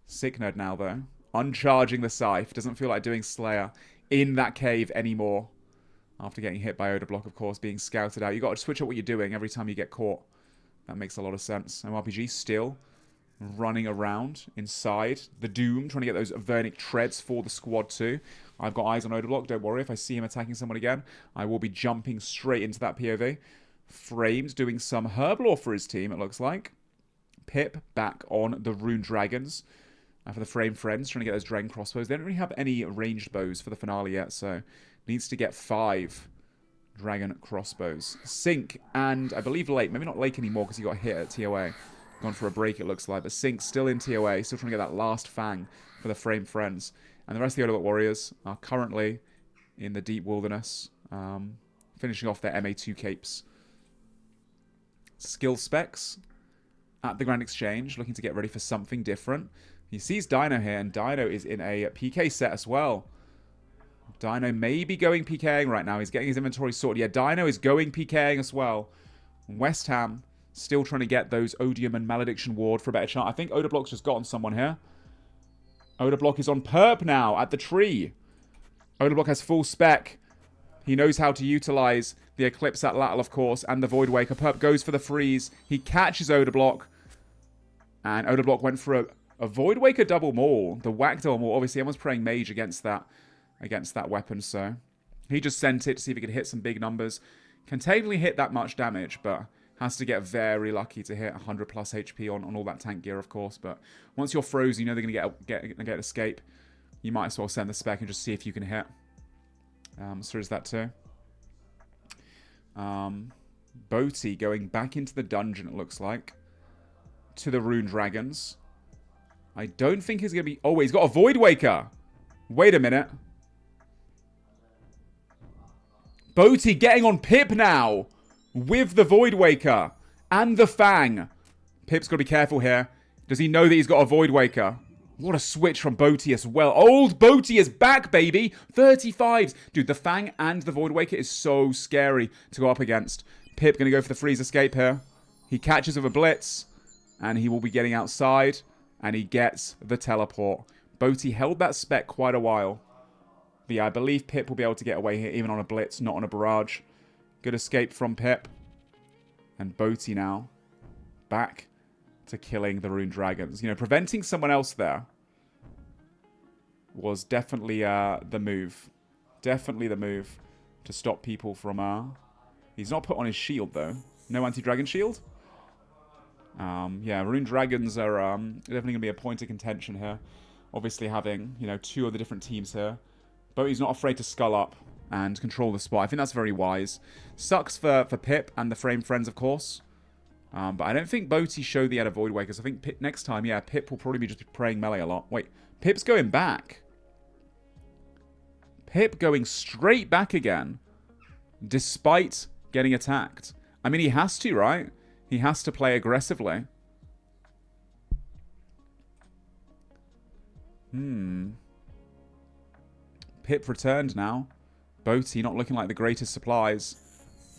Sicknerd now, though. Uncharging the Scythe. Doesn't feel like doing Slayer in that cave anymore. After getting hit by Odablock, of course, being scouted out. You've got to switch up what you're doing every time you get caught. That makes a lot of sense. MRPG still running around inside the Doom, trying to get those Vernic Treads for the squad too. I've got eyes on Odablock, don't worry. If I see him attacking someone again, I will be jumping straight into that POV. Frames doing some Herblore for his team, it looks like. Pip back on the Rune Dragons. For the Frame Friends, trying to get those Dragon Crossbows. They don't really have any ranged bows for the finale yet, so needs to get 5 Dragon Crossbows. Sync and, I believe, Lake. Maybe not Lake anymore because he got hit at TOA. Gone for a break, it looks like. But Sync still in TOA, still trying to get that last Fang for the Frame Friends. And the rest of the Odablock Warriors are currently in the Deep Wilderness, finishing off their MA2 capes. Skill specs at the Grand Exchange, looking to get ready for something different. He sees Dino here, and Dino is in a PK set as well. Dino may be going PKing right now. He's getting his inventory sorted. Yeah, Dino is going PKing as well. West Ham still trying to get those Odium and Malediction Ward for a better chance. I think Odablock's just gotten someone here. Odablock is on Perp now at the tree. Odablock has full spec. He knows how to utilize the Eclipse Atlatl, of course, and the Void Waker. Perp goes for the freeze. He catches Odablock. And Odablock went for a Void Waker double maul. The whack double maul. Obviously, everyone's praying mage against that weapon, so he just sent it to see if he could hit some big numbers. Can technically hit that much damage, but has to get very lucky to hit 100 plus HP on all that tank gear, of course. But once you're frozen, you know they're going to get escape. You might as well send the spec and just see if you can hit. So there's that too. Boaty going back into the dungeon, it looks like, to the Rune Dragons. I don't think he's going to be... Oh, wait, he's got a Void Waker. Wait a minute. Boaty getting on Pip now. With the Void Waker. And the Fang. Pip's got to be careful here. Does he know that he's got a Void Waker? What a switch from Boaty as well. Old Boaty is back, baby. 35s. Dude, the Fang and the Void Waker is so scary to go up against. Pip going to go for the freeze escape here. He catches with a blitz. And he will be getting outside. And he gets the teleport. Boaty held that spec quite a while. But yeah, I believe Pip will be able to get away here, even on a blitz, not on a barrage. Good escape from Pip. And Boaty now back to killing the Rune Dragons. You know, preventing someone else there was definitely the move. Definitely the move to stop people from... He's not put on his shield, though. No anti-dragon shield? Yeah, Rune Dragons are definitely going to be a point of contention here. Obviously having, you know, two of the different teams here. Boaty's not afraid to skull up and control the spot. I think that's very wise. Sucks for Pip and the Frame Friends, of course. But I don't think Boaty showed he had a Void Waker. So I think next time, yeah, Pip will probably be just praying melee a lot. Wait, Pip's going back. Pip going straight back again. Despite getting attacked. I mean, he has to, right? He has to play aggressively. Pip returned now. Boaty not looking like the greatest supplies.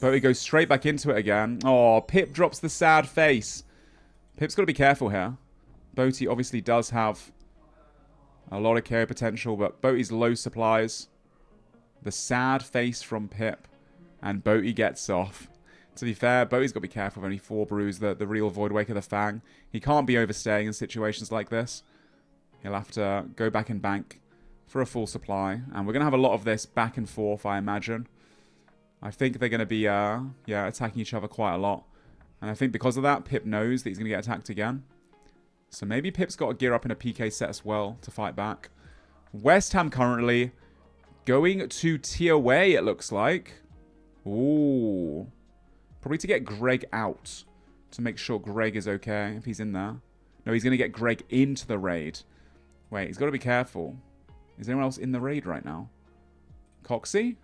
Boaty goes straight back into it again. Oh, Pip drops the sad face. Pip's got to be careful here. Boaty obviously does have a lot of KO potential, but Boaty's low supplies. The sad face from Pip. And Boaty gets off. To be fair, Boaty's got to be careful of only 4 brews, the real Void Waker, the Fang. He can't be overstaying in situations like this. He'll have to go back and bank for a full supply. And we're going to have a lot of this back and forth, I imagine. I think they're going to be attacking each other quite a lot. And I think because of that, Pip knows that he's going to get attacked again. So maybe Pip's got to gear up in a PK set as well to fight back. West Ham currently going to tier away, it looks like. Ooh. Probably to get Greg out. To make sure Greg is okay if he's in there. No, he's going to get Greg into the raid. Wait, he's got to be careful. Is anyone else in the raid right now? Coxie?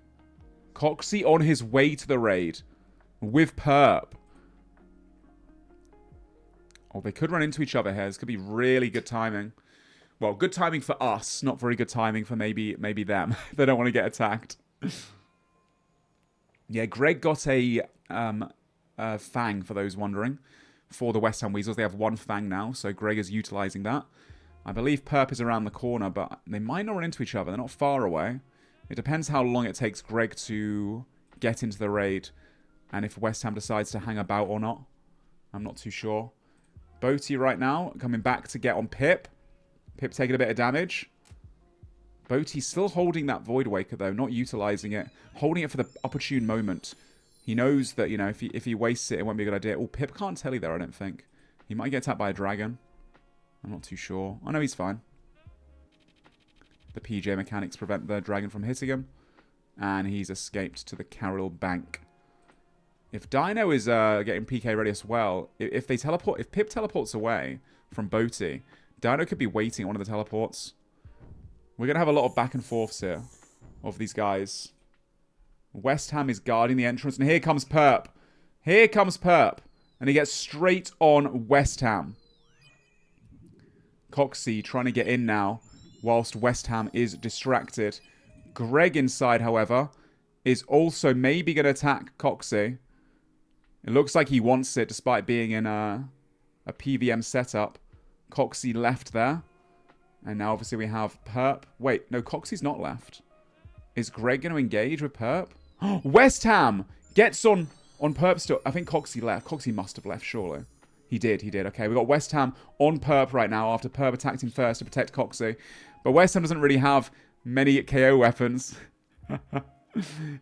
Coxie on his way to the raid. With Perp. Oh, they could run into each other here. This could be really good timing. Well, good timing for us. Not very good timing for maybe them. They don't want to get attacked. Yeah, Greg got a Fang, for those wondering, for the West Ham Weasels. They have 1 Fang now, so Greg is utilising that. I believe Perp is around the corner, but they might not run into each other. They're not far away. It depends how long it takes Greg to get into the raid, and if West Ham decides to hang about or not. I'm not too sure. Boaty right now, coming back to get on Pip. Pip taking a bit of damage. Boaty's still holding that Void Waker, though, not utilising it. Holding it for the opportune moment. He knows that, you know, if he wastes it, it won't be a good idea. Oh, Pip can't tell you there, I don't think. He might get attacked by a dragon. I'm not too sure. I know he's fine. The PJ mechanics prevent the dragon from hitting him. And he's escaped to the Carroll Bank. If Dino is getting PK ready as well, if Pip teleports away from Boaty, Dino could be waiting on one of the teleports. We're going to have a lot of back and forths here of these guys. West Ham is guarding the entrance. And here comes Perp. Here comes Perp. And he gets straight on West Ham. Coxie trying to get in now. Whilst West Ham is distracted. Greg inside, however, is also maybe going to attack Coxie. It looks like he wants it despite being in a PVM setup. Coxie left there. And now obviously we have Perp. Wait, no, Coxie's not left. Is Greg going to engage with Perp? West Ham gets on Perp still. I think Coxie left. Coxie must have left, surely. He did. Okay, we got West Ham on Perp right now after Perp attacked him first to protect Coxie. But West Ham doesn't really have many KO weapons.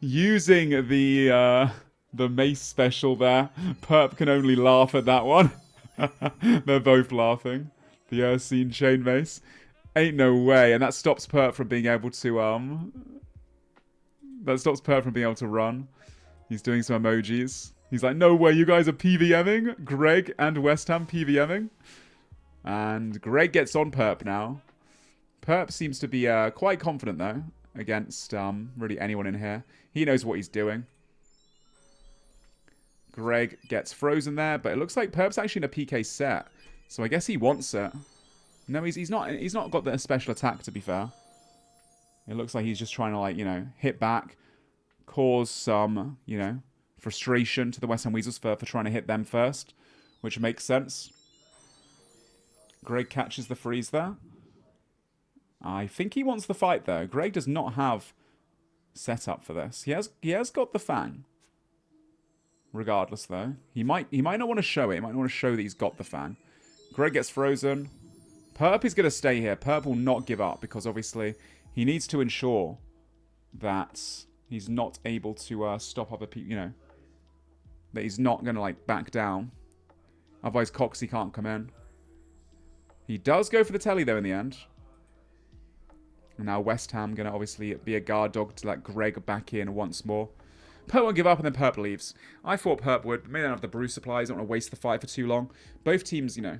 Using the mace special there. Perp can only laugh at that one. They're both laughing. The Ursine chain mace. Ain't no way. And that stops Perp from being able to run. He's doing some emojis. He's like, no way, you guys are PVMing? Greg and West Ham PVMing? And Greg gets on Perp now. Perp seems to be quite confident, though. against really anyone in here. He knows what he's doing. Greg gets frozen there, but it looks like Perp's actually in a PK set. So I guess he wants it. No, he's not got the special attack, to be fair. It looks like he's just trying to, like, you know, hit back, cause some, you know, frustration to the West Ham Weasels for trying to hit them first, which makes sense. Greg catches the freeze there. I think he wants the fight, though. Greg does not have setup for this. He has got the Fang. Regardless, though. He might not want to show it. He might not want to show that he's got the Fang. Greg gets frozen. Perp is going to stay here. Perp will not give up because, obviously, he needs to ensure that he's not able to stop other people, you know, that he's not going to, like, back down. Otherwise, Coxie can't come in. He does go for the telly, though, in the end. And now West Ham going to, obviously, be a guard dog to let Greg back in once more. Perp won't give up, and then Perp leaves. I thought Perp would. Maybe they don't have the brew supplies. Don't want to waste the fight for too long. Both teams, you know,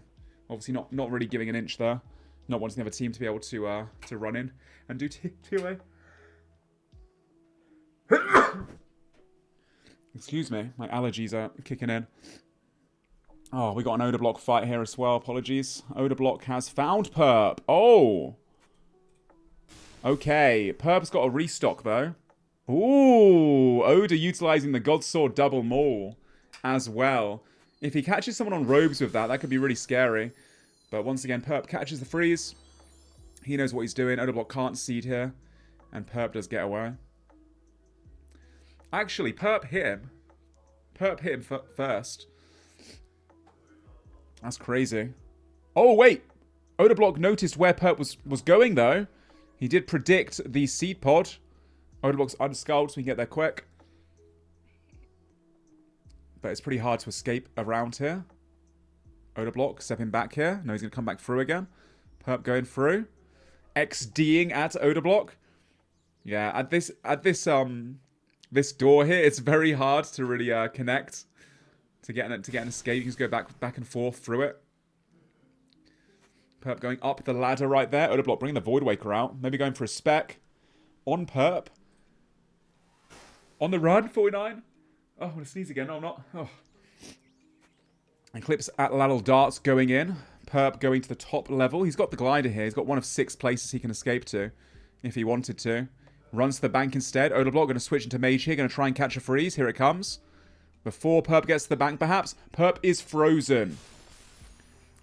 obviously not really giving an inch there. Not wanting the other team to be able to run in and do 2A. Excuse me. My allergies are kicking in. Oh, we got an Oda Block fight here as well. Apologies. Oda Block has found Perp. Oh. Okay. Perp's got a restock, though. Ooh, Oda utilizing the God Sword double maul as well. If he catches someone on robes with that, that could be really scary. But once again, Perp catches the freeze. He knows what he's doing. Oda Block can't seed here. And Perp does get away. Actually, Perp hit him. Perp hit him first. That's crazy. Oh, wait. Oda Block noticed where Perp was going, though. He did predict the seed pod. Oda Block's unskulled, so we can get there quick. But it's pretty hard to escape around here. Oda Block stepping back here. No, he's going to come back through again. Perp going through. XDing at Oda Block. Yeah, at this door here, it's very hard to really connect to get an escape. You can just go back and forth through it. Perp going up the ladder right there. Oda Block bringing the Void Waker out. Maybe going for a spec on Perp. On the run, 49. Oh, I'm going to sneeze again. No, I'm not. Oh. Eclipse at lateral darts going in. Perp going to the top level. He's got the glider here. He's got one of 6 places he can escape to if he wanted to. Runs to the bank instead. Oda Block going to switch into mage here. Going to try and catch a freeze. Here it comes. Before Perp gets to the bank, perhaps. Perp is frozen.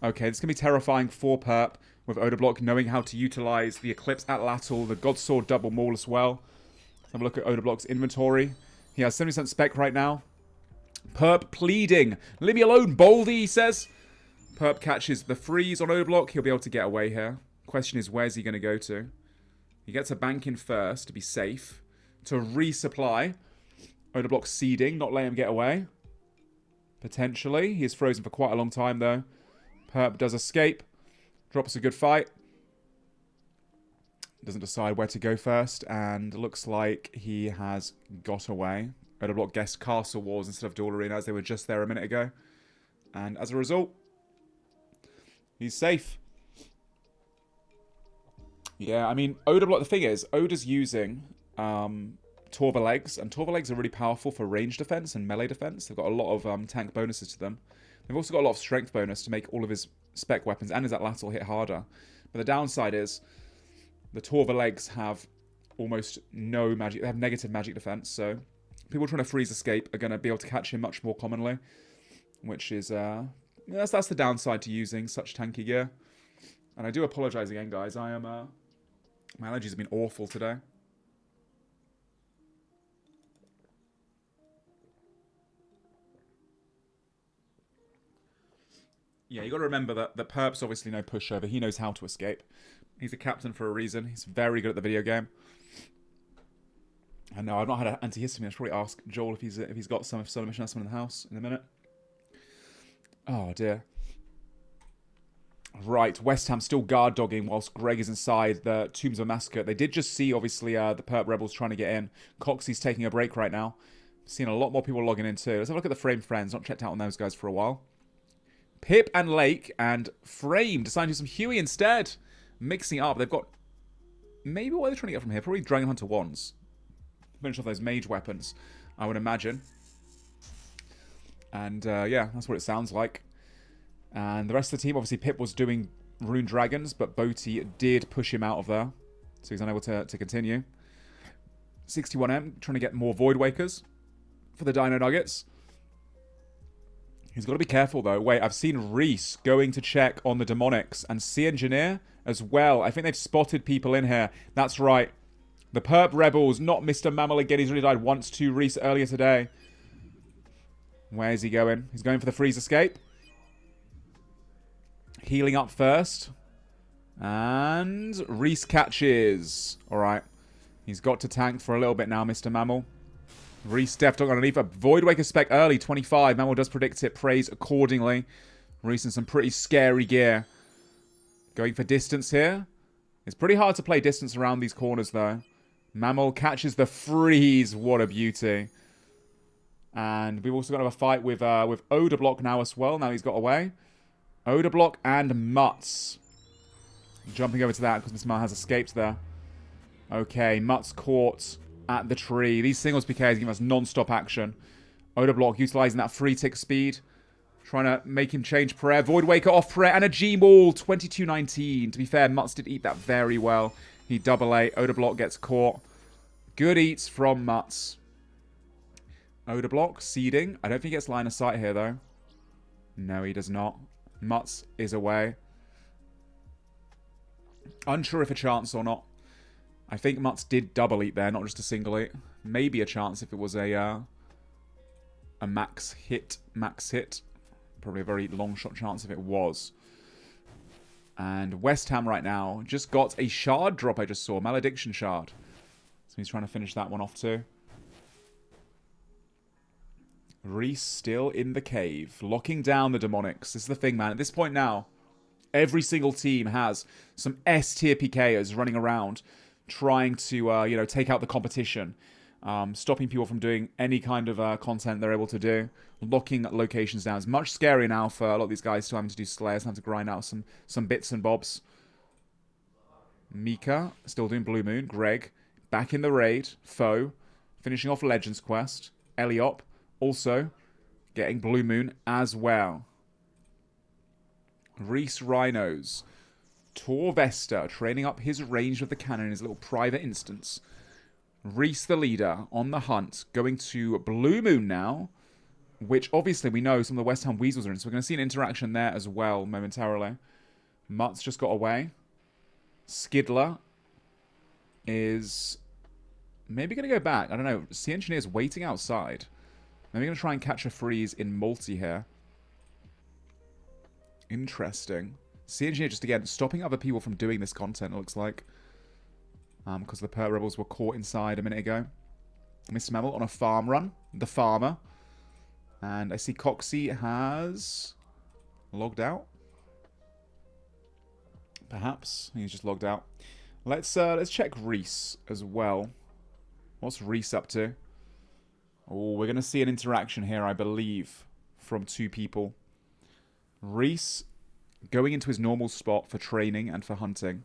Okay, this is going to be terrifying for Perp with Oda Block knowing how to utilize the Eclipse at lateral, the God Sword double maul as well. Let's have a look at Oda Block's inventory. He has 70% spec right now. Perp pleading. Leave me alone, Baldy, he says. Perp catches the freeze on Oda Block. He'll be able to get away here. Question is, where's he going to go to? He gets a bank in first to be safe. To resupply. Oda Block seeding, not letting him get away. Potentially. He is frozen for quite a long time, though. Perp does escape. Drops a good fight. Doesn't decide where to go first. And looks like he has got away. Oda Block guessed Castle Wars instead of Duel Arena as they were just there a minute ago. And as a result, he's safe. Yeah, I mean, Oda Block, the thing is, Oda's using Torva Legs. And Torva Legs are really powerful for range defense and melee defense. They've got a lot of tank bonuses to them. They've also got a lot of strength bonus to make all of his spec weapons and his atlatl hit harder. But the downside is the Torva Legs have almost no magic. They have negative magic defense, so people trying to freeze escape are going to be able to catch him much more commonly, which is that's the downside to using such tanky gear. And I do apologize again, guys. I am my allergies have been awful today. Yeah, you got to remember that Perp's obviously no pushover. He knows how to escape. He's a captain for a reason. He's very good at the video game. And no, I've not had an antihistamine. I should probably ask Joel if he's got some. If SoloMission has some in the house in a minute. Oh dear. Right, West Ham still guard dogging whilst Greg is inside the Tombs of Massacre. They did just see, obviously, the Perp Rebels trying to get in. Coxie's taking a break right now. Seeing a lot more people logging in too. Let's have a look at the Frame Friends. Not checked out on those guys for a while. Pip and Lake and Frame deciding to do some Huey instead. Mixing it up. They've got maybe what they're trying to get from here, probably Dragon Hunter wands. Finish off those mage weapons, I would imagine. And yeah, that's what it sounds like. And the rest of the team, obviously Pip was doing Rune Dragons, but Boaty did push him out of there. So he's unable to continue. 61M, trying to get more Void Wakers for the Dino Nuggets. He's got to be careful, though. Wait, I've seen Reese going to check on the Demonics and Sea Engineer as well. I think they've spotted people in here. That's right. The Perp Rebels, not Mr. Mammal again. He's already died once to Reese earlier today. Where is he going? He's going for the freeze escape. Healing up first. And Reese catches. Alright. He's got to tank for a little bit now, Mr. Mammal. Reese Def Dog underneath. A Void Waker spec early, 25. Mammal does predict it, prays accordingly. Reese in some pretty scary gear. Going for distance here. It's pretty hard to play distance around these corners, though. Mammal catches the freeze. What a beauty. And we've also got a fight with Odor Block now as well. Now he's got away. Odor Block and Mutz. Jumping over to that because Mr. Mammal has escaped there. Okay, Mutz caught at the tree. These singles PKs give us non-stop action. Odor Block utilizing that free tick speed. Trying to make him change prayer. Void Waker off prayer and a G-Maul. 22-19. To be fair, Mutz did eat that very well. He double A. Odor Block gets caught. Good eats from Mutz. Odor Block seeding. I don't think he gets line of sight here, though. No, he does not. Mutz is away. Unsure if a chance or not. I think Mutz did double eat there, not just a single eat. Maybe a chance if it was a max hit. Probably a very long shot chance if it was. And West Ham right now just got a shard drop I just saw. Malediction shard. So he's trying to finish that one off too. Reese still in the cave. Locking down the Demonics. This is the thing, man. At this point now, every single team has some S-tier PKers running around trying to, you know, take out the competition. Stopping people from doing any kind of content they're able to do. Locking locations down. It's much scarier now for a lot of these guys still having to do Slayers, having to grind out some bits and bobs. Mika, still doing Blue Moon. Greg, back in the raid. Foe, finishing off Legends Quest. Eliop, also getting Blue Moon as well. Reese Rhinos. Tor Vesta, training up his range of the cannon in his little private instance. Reese the leader on the hunt, going to Blue Moon now, which obviously we know some of the West Ham Weasels are in, so we're going to see an interaction there as well momentarily. Mutz just got away. Skidler is maybe going to go back. I don't know. Sea Engineer's waiting outside. Maybe going to try and catch a freeze in multi here. Interesting. Sea Engineer just, again, stopping other people from doing this content, it looks like. Because the Perp Rebels were caught inside a minute ago. Mr. Mammal on a farm run. The farmer. And I see Coxie has logged out. Perhaps. He's just logged out. Let's check Reese as well. What's Reese up to? Oh, we're going to see an interaction here, I believe, from two people. Reese going into his normal spot for training and for hunting.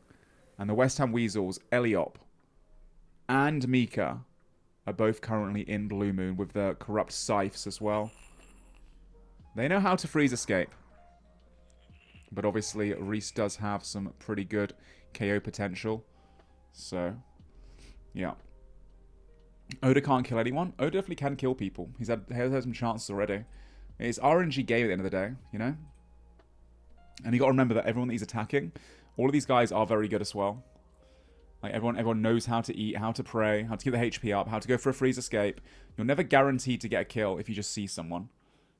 And the West Ham Weasels, Eliop and Mika, are both currently in Blue Moon with the corrupt scythes as well. They know how to freeze escape. But obviously, Reese does have some pretty good KO potential. So, yeah. Oda can't kill anyone. Oda definitely can kill people. He's had some chances already. It's RNG game at the end of the day, you know? And you got to remember that everyone that he's attacking, all of these guys are very good as well. Like everyone knows how to eat, how to pray, how to get the HP up, how to go for a freeze escape. You're never guaranteed to get a kill if you just see someone.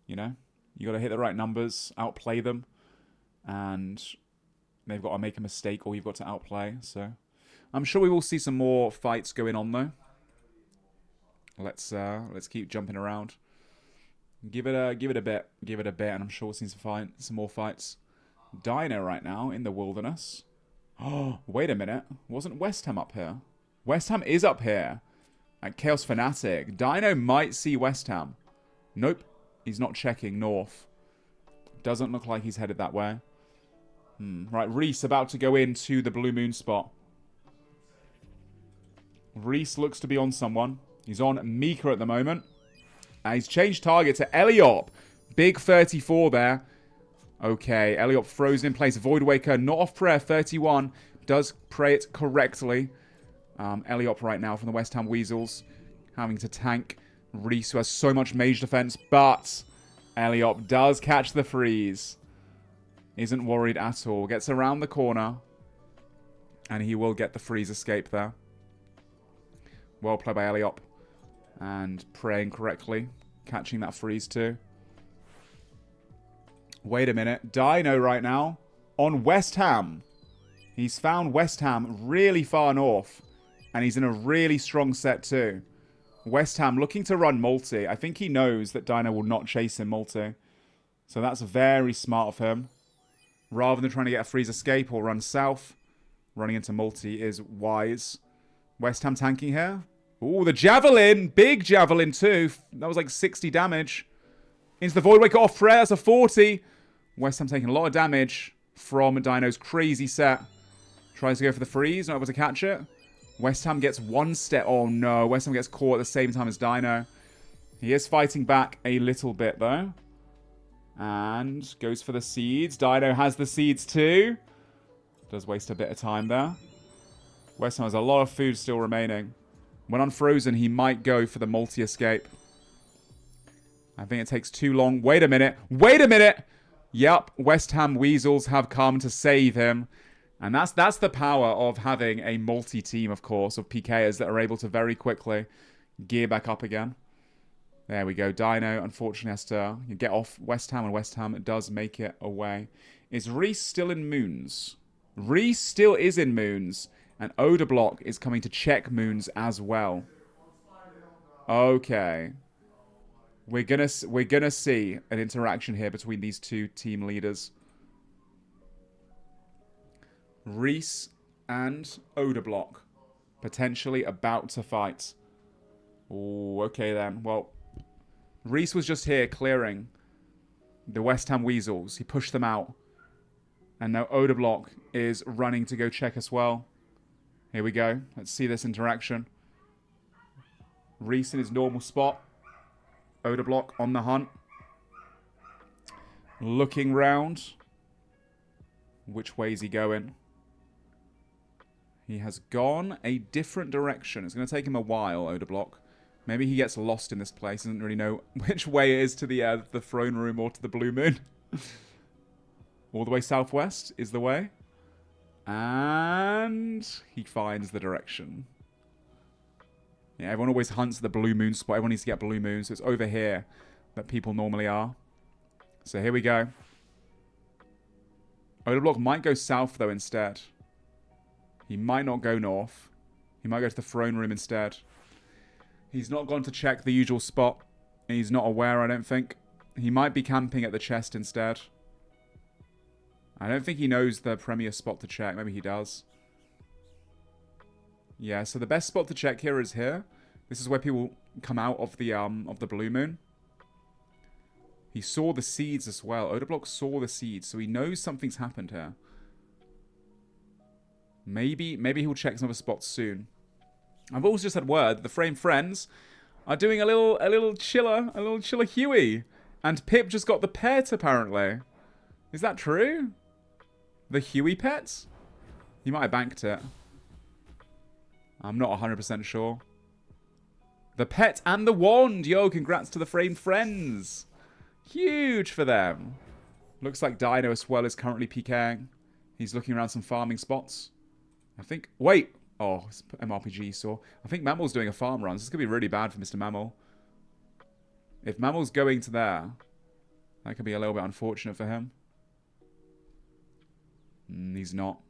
You know? You got to hit the right numbers, outplay them, and they've got to make a mistake or you've got to outplay. So I'm sure we will see some more fights going on though. Let's keep jumping around. Give it a bit, and I'm sure we'll see some more fights. Dino right now in the wilderness. Oh, wait a minute. Wasn't West Ham up here? West Ham is up here at Chaos Fanatic. Dino might see West Ham. Nope. He's not checking north. Doesn't look like he's headed that way. Right, Reese about to go into the Blue Moon spot. Reese looks to be on someone. He's on Mika at the moment. And he's changed target to Eliop. Big 34 there. Okay, Eliop frozen in place. Void Waker, not off prayer. 31. Does pray it correctly. Eliop right now from the West Ham Weasels. Having to tank Reese, who has so much mage defense. But Eliop does catch the freeze. Isn't worried at all. Gets around the corner. And he will get the freeze escape there. Well played by Eliop. And praying correctly. Catching that freeze too. Wait a minute. Dino right now on West Ham. He's found West Ham really far north. And he's in a really strong set too. West Ham looking to run multi. I think he knows that Dino will not chase him multi. So that's very smart of him. Rather than trying to get a freeze escape or run south, running into multi is wise. West Ham tanking here. Ooh, the javelin. Big javelin too. That was like 60 damage. Into the Void Waker off prayer. That's a 40. West Ham taking a lot of damage from Dino's crazy set. Tries to go for the freeze. Not able to catch it. West Ham gets one step. Oh no. West Ham gets caught at the same time as Dino. He is fighting back a little bit though. And goes for the seeds. Dino has the seeds too. Does waste a bit of time there. West Ham has a lot of food still remaining. When unfrozen, he might go for the multi-escape. I think it takes too long. Wait a minute. Wait a minute! Yep, West Ham Weasels have come to save him. And that's the power of having a multi-team, of course, of PKers that are able to very quickly gear back up again. There we go. Dino, unfortunately, has to get off West Ham, and West Ham does make it away. Is Reese still in Moons? Reese still is in Moons. And Odablock is coming to check Moons as well. Okay. We're gonna see an interaction here between these two team leaders. Reese and Odablock potentially about to fight. Oh, okay then. Well, Reese was just here clearing the West Ham Weasels. He pushed them out. And now Odablock is running to go check as well. Here we go. Let's see this interaction. Reese in his normal spot. Odablock on the hunt. Looking round. Which way is he going? He has gone a different direction. It's going to take him a while, Odablock. Maybe he gets lost in this place. Doesn't really know which way it is to the throne room or to the Blue Moon. All the way southwest is the way. And he finds the direction. Yeah, everyone always hunts the Blue Moon spot. Everyone needs to get Blue Moon. So it's over here that people normally are. So here we go. Odablock might go south, though, instead. He might not go north. He might go to the throne room instead. He's not gone to check the usual spot. He's not aware, I don't think. He might be camping at the chest instead. I don't think he knows the premier spot to check. Maybe he does. Yeah, so the best spot to check here is here. This is where people come out of the Blue Moon. He saw the seeds as well. Odablock saw the seeds, so he knows something's happened here. Maybe he'll check some other spots soon. I've also just had word that the Frame Friends are doing a little chiller Huey. And Pip just got the pet, apparently. Is that true? The Huey pet? He might have banked it. I'm not 100% sure. The pet and the wand! Yo, congrats to the Frame Friends! Huge for them. Looks like Dino as well is currently PKing. He's looking around some farming spots. I think... Wait! Oh, it's MRPG saw. I think Mammal's doing a farm run. So this could be really bad for Mr. Mammal. If Mammal's going to there, that could be a little bit unfortunate for him. He's not.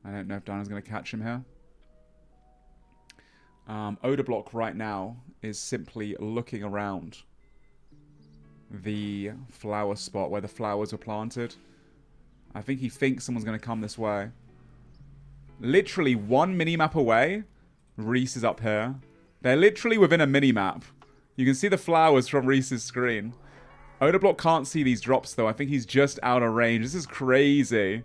I don't know if Dino's going to catch him here. Odablock right now is simply looking around the flower spot where the flowers were planted. I think he thinks someone's going to come this way. Literally one mini-map away, Reese is up here. They're literally within a mini-map. You can see the flowers from Reese's screen. Odablock can't see these drops, though. I think he's just out of range. This is crazy.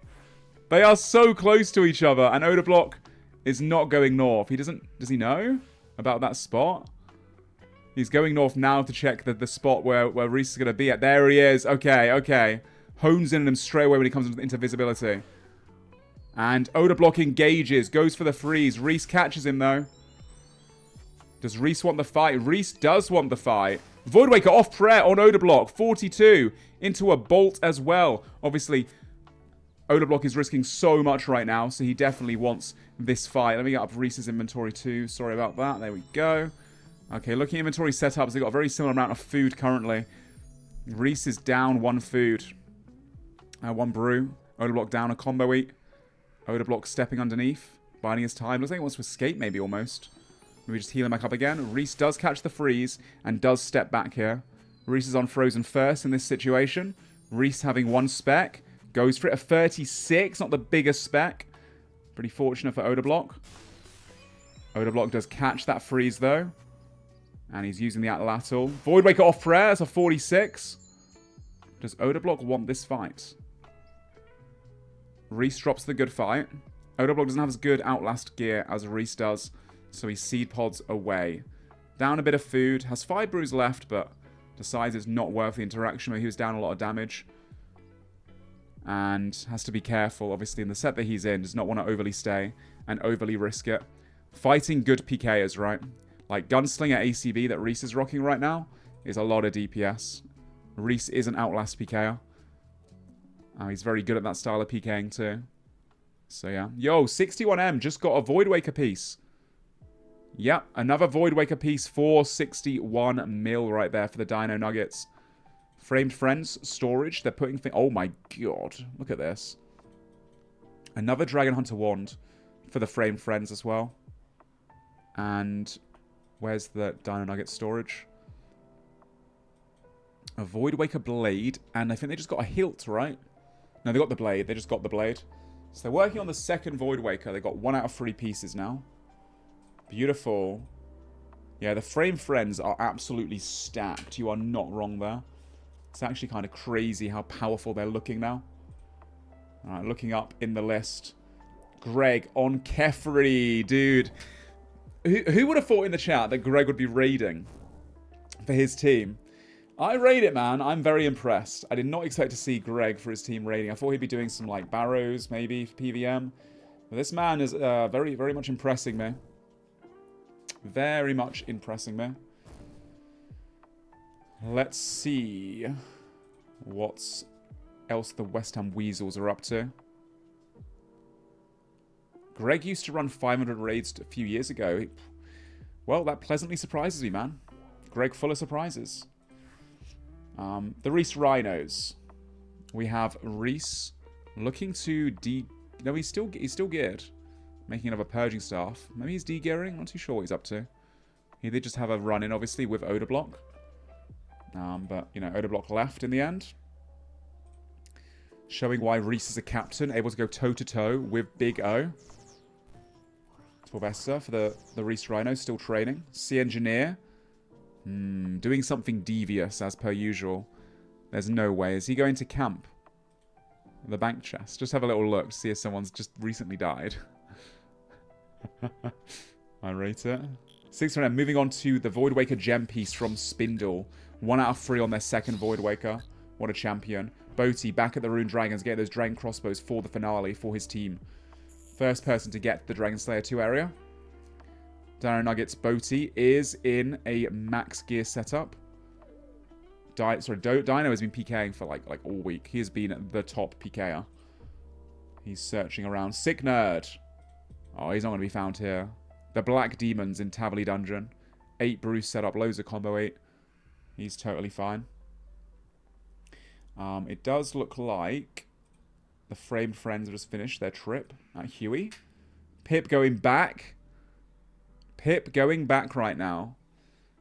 They are so close to each other, and Odablock is not going north. He doesn't... Does he know about that spot? He's going north now to check the spot where Reese is going to be at. There he is. Okay, okay. Hones in on him straight away when he comes into visibility. And Odablock engages. Goes for the freeze. Reese catches him, though. Does Reese want the fight? Reese does want the fight. Voidwaker off prayer on Odablock. 42 into a bolt as well. Obviously, Odablock is risking so much right now, so he definitely wants this fight. Let me get up Reese's inventory too. Sorry about that. There we go. Okay, looking at inventory setups, they've got a very similar amount of food currently. Reese is down 1 food. 1 brew. Odablock down a combo eat. Odablock stepping underneath. Biding his time. Looks like he wants to escape maybe almost. Maybe just heal him back up again. Reese does catch the freeze and does step back here. Reese is on frozen first in this situation. Reese having 1 spec. Goes for it. A 36. Not the biggest spec. Pretty fortunate for Odablock. Odablock does catch that freeze though. And he's using the Atlatl. Voidwaker off prayer. That's a 46. Does Odablock want this fight? Reese drops the good fight. Odablock doesn't have as good Outlast gear as Reese does. So he seed pods away. Down a bit of food. Has 5 brews left, but decides it's not worth the interaction. He was down a lot of damage. And has to be careful, obviously, in the set that he's in. Does not want to overly stay and overly risk it. Fighting good PKers, right? Like Gunslinger ACB that Reese is rocking right now is a lot of DPS. Reese is an Outlast PKer. He's very good at that style of PKing too. So yeah. Yo, 61M just got a Voidwaker piece. Yep, another Voidwaker piece for 61 mil right there for the Dino Nuggets. Framed Friends storage. They're putting... Oh my god. Look at this. Another Dragon Hunter wand for the Framed Friends as well. And where's the Dino Nugget storage? A Voidwaker blade. And I think they just got a hilt, right? No, they got the blade. They just got the blade. So they're working on the second Voidwaker. They got 1 out of 3 pieces now. Beautiful. Yeah, the Frame Friends are absolutely stacked. You are not wrong there. It's actually kind of crazy how powerful they're looking now. Alright, looking up in the list. Greg on Kefri, dude. Who would have thought in the chat that Greg would be raiding for his team? I rate it, man. I'm very impressed. I did not expect to see Greg for his team raiding. I thought he'd be doing some, like, Barrows, maybe, for PVM. But this man is very, very much impressing me. Very much impressing me. Let's see what else the West Ham Weasels are up to. Greg used to run 500 raids a few years ago. Well, that pleasantly surprises me, man. Greg full of surprises. The Reese Rhinos. We have Reese looking to No, he's still geared. Making another Purging Staff. Maybe he's de-gearing? Not too sure what he's up to. He did just have a run-in, obviously, with Odablock. But, you know, Odablock left in the end. Showing why Reese is a captain, able to go toe-to-toe with Big O. 12 for the Reese Rhino, still training. Sea Engineer. Doing something devious, as per usual. There's no way. Is he going to camp? The bank chest. Just have a little look to see if someone's just recently died. I rate it. 600M. Moving on to the Voidwaker gem piece from Spindle. 1 out of 3 on their second Voidwaker. What a champion. Boaty back at the Rune Dragons. Get those Dragon Crossbows for the finale for his team. First person to get the Dragon Slayer 2 area. Dino Nuggets Boaty is in a max gear setup. Dino has been PKing for like all week. He has been the top PKer. He's searching around. Sick Nerd. Oh, he's not going to be found here. The Black Demons in Tavily Dungeon. 8 brews set up. Loads of combo 8. He's totally fine. It does look like the Framed Friends have just finished their trip at Huey. Pip going back. Pip going back right now.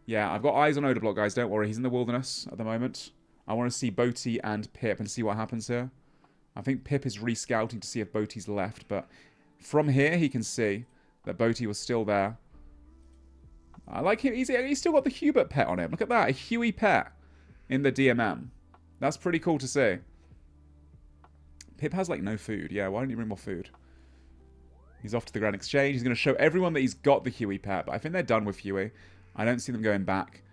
Yeah, I've got eyes on Odablock, guys. Don't worry. He's in the wilderness at the moment. I want to see Boaty and Pip and see what happens here. I think Pip is re-scouting to see if Boaty's left, but from here he can see that Boaty was still there. I like him. He's still got the Hubert pet on him. Look at that. A Huey pet in the DMM. That's pretty cool to see. Pip has, like, no food. Yeah, why don't you bring more food? He's off to the Grand Exchange. He's going to show everyone that he's got the Huey pet, but I think they're done with Huey. I don't see them going back.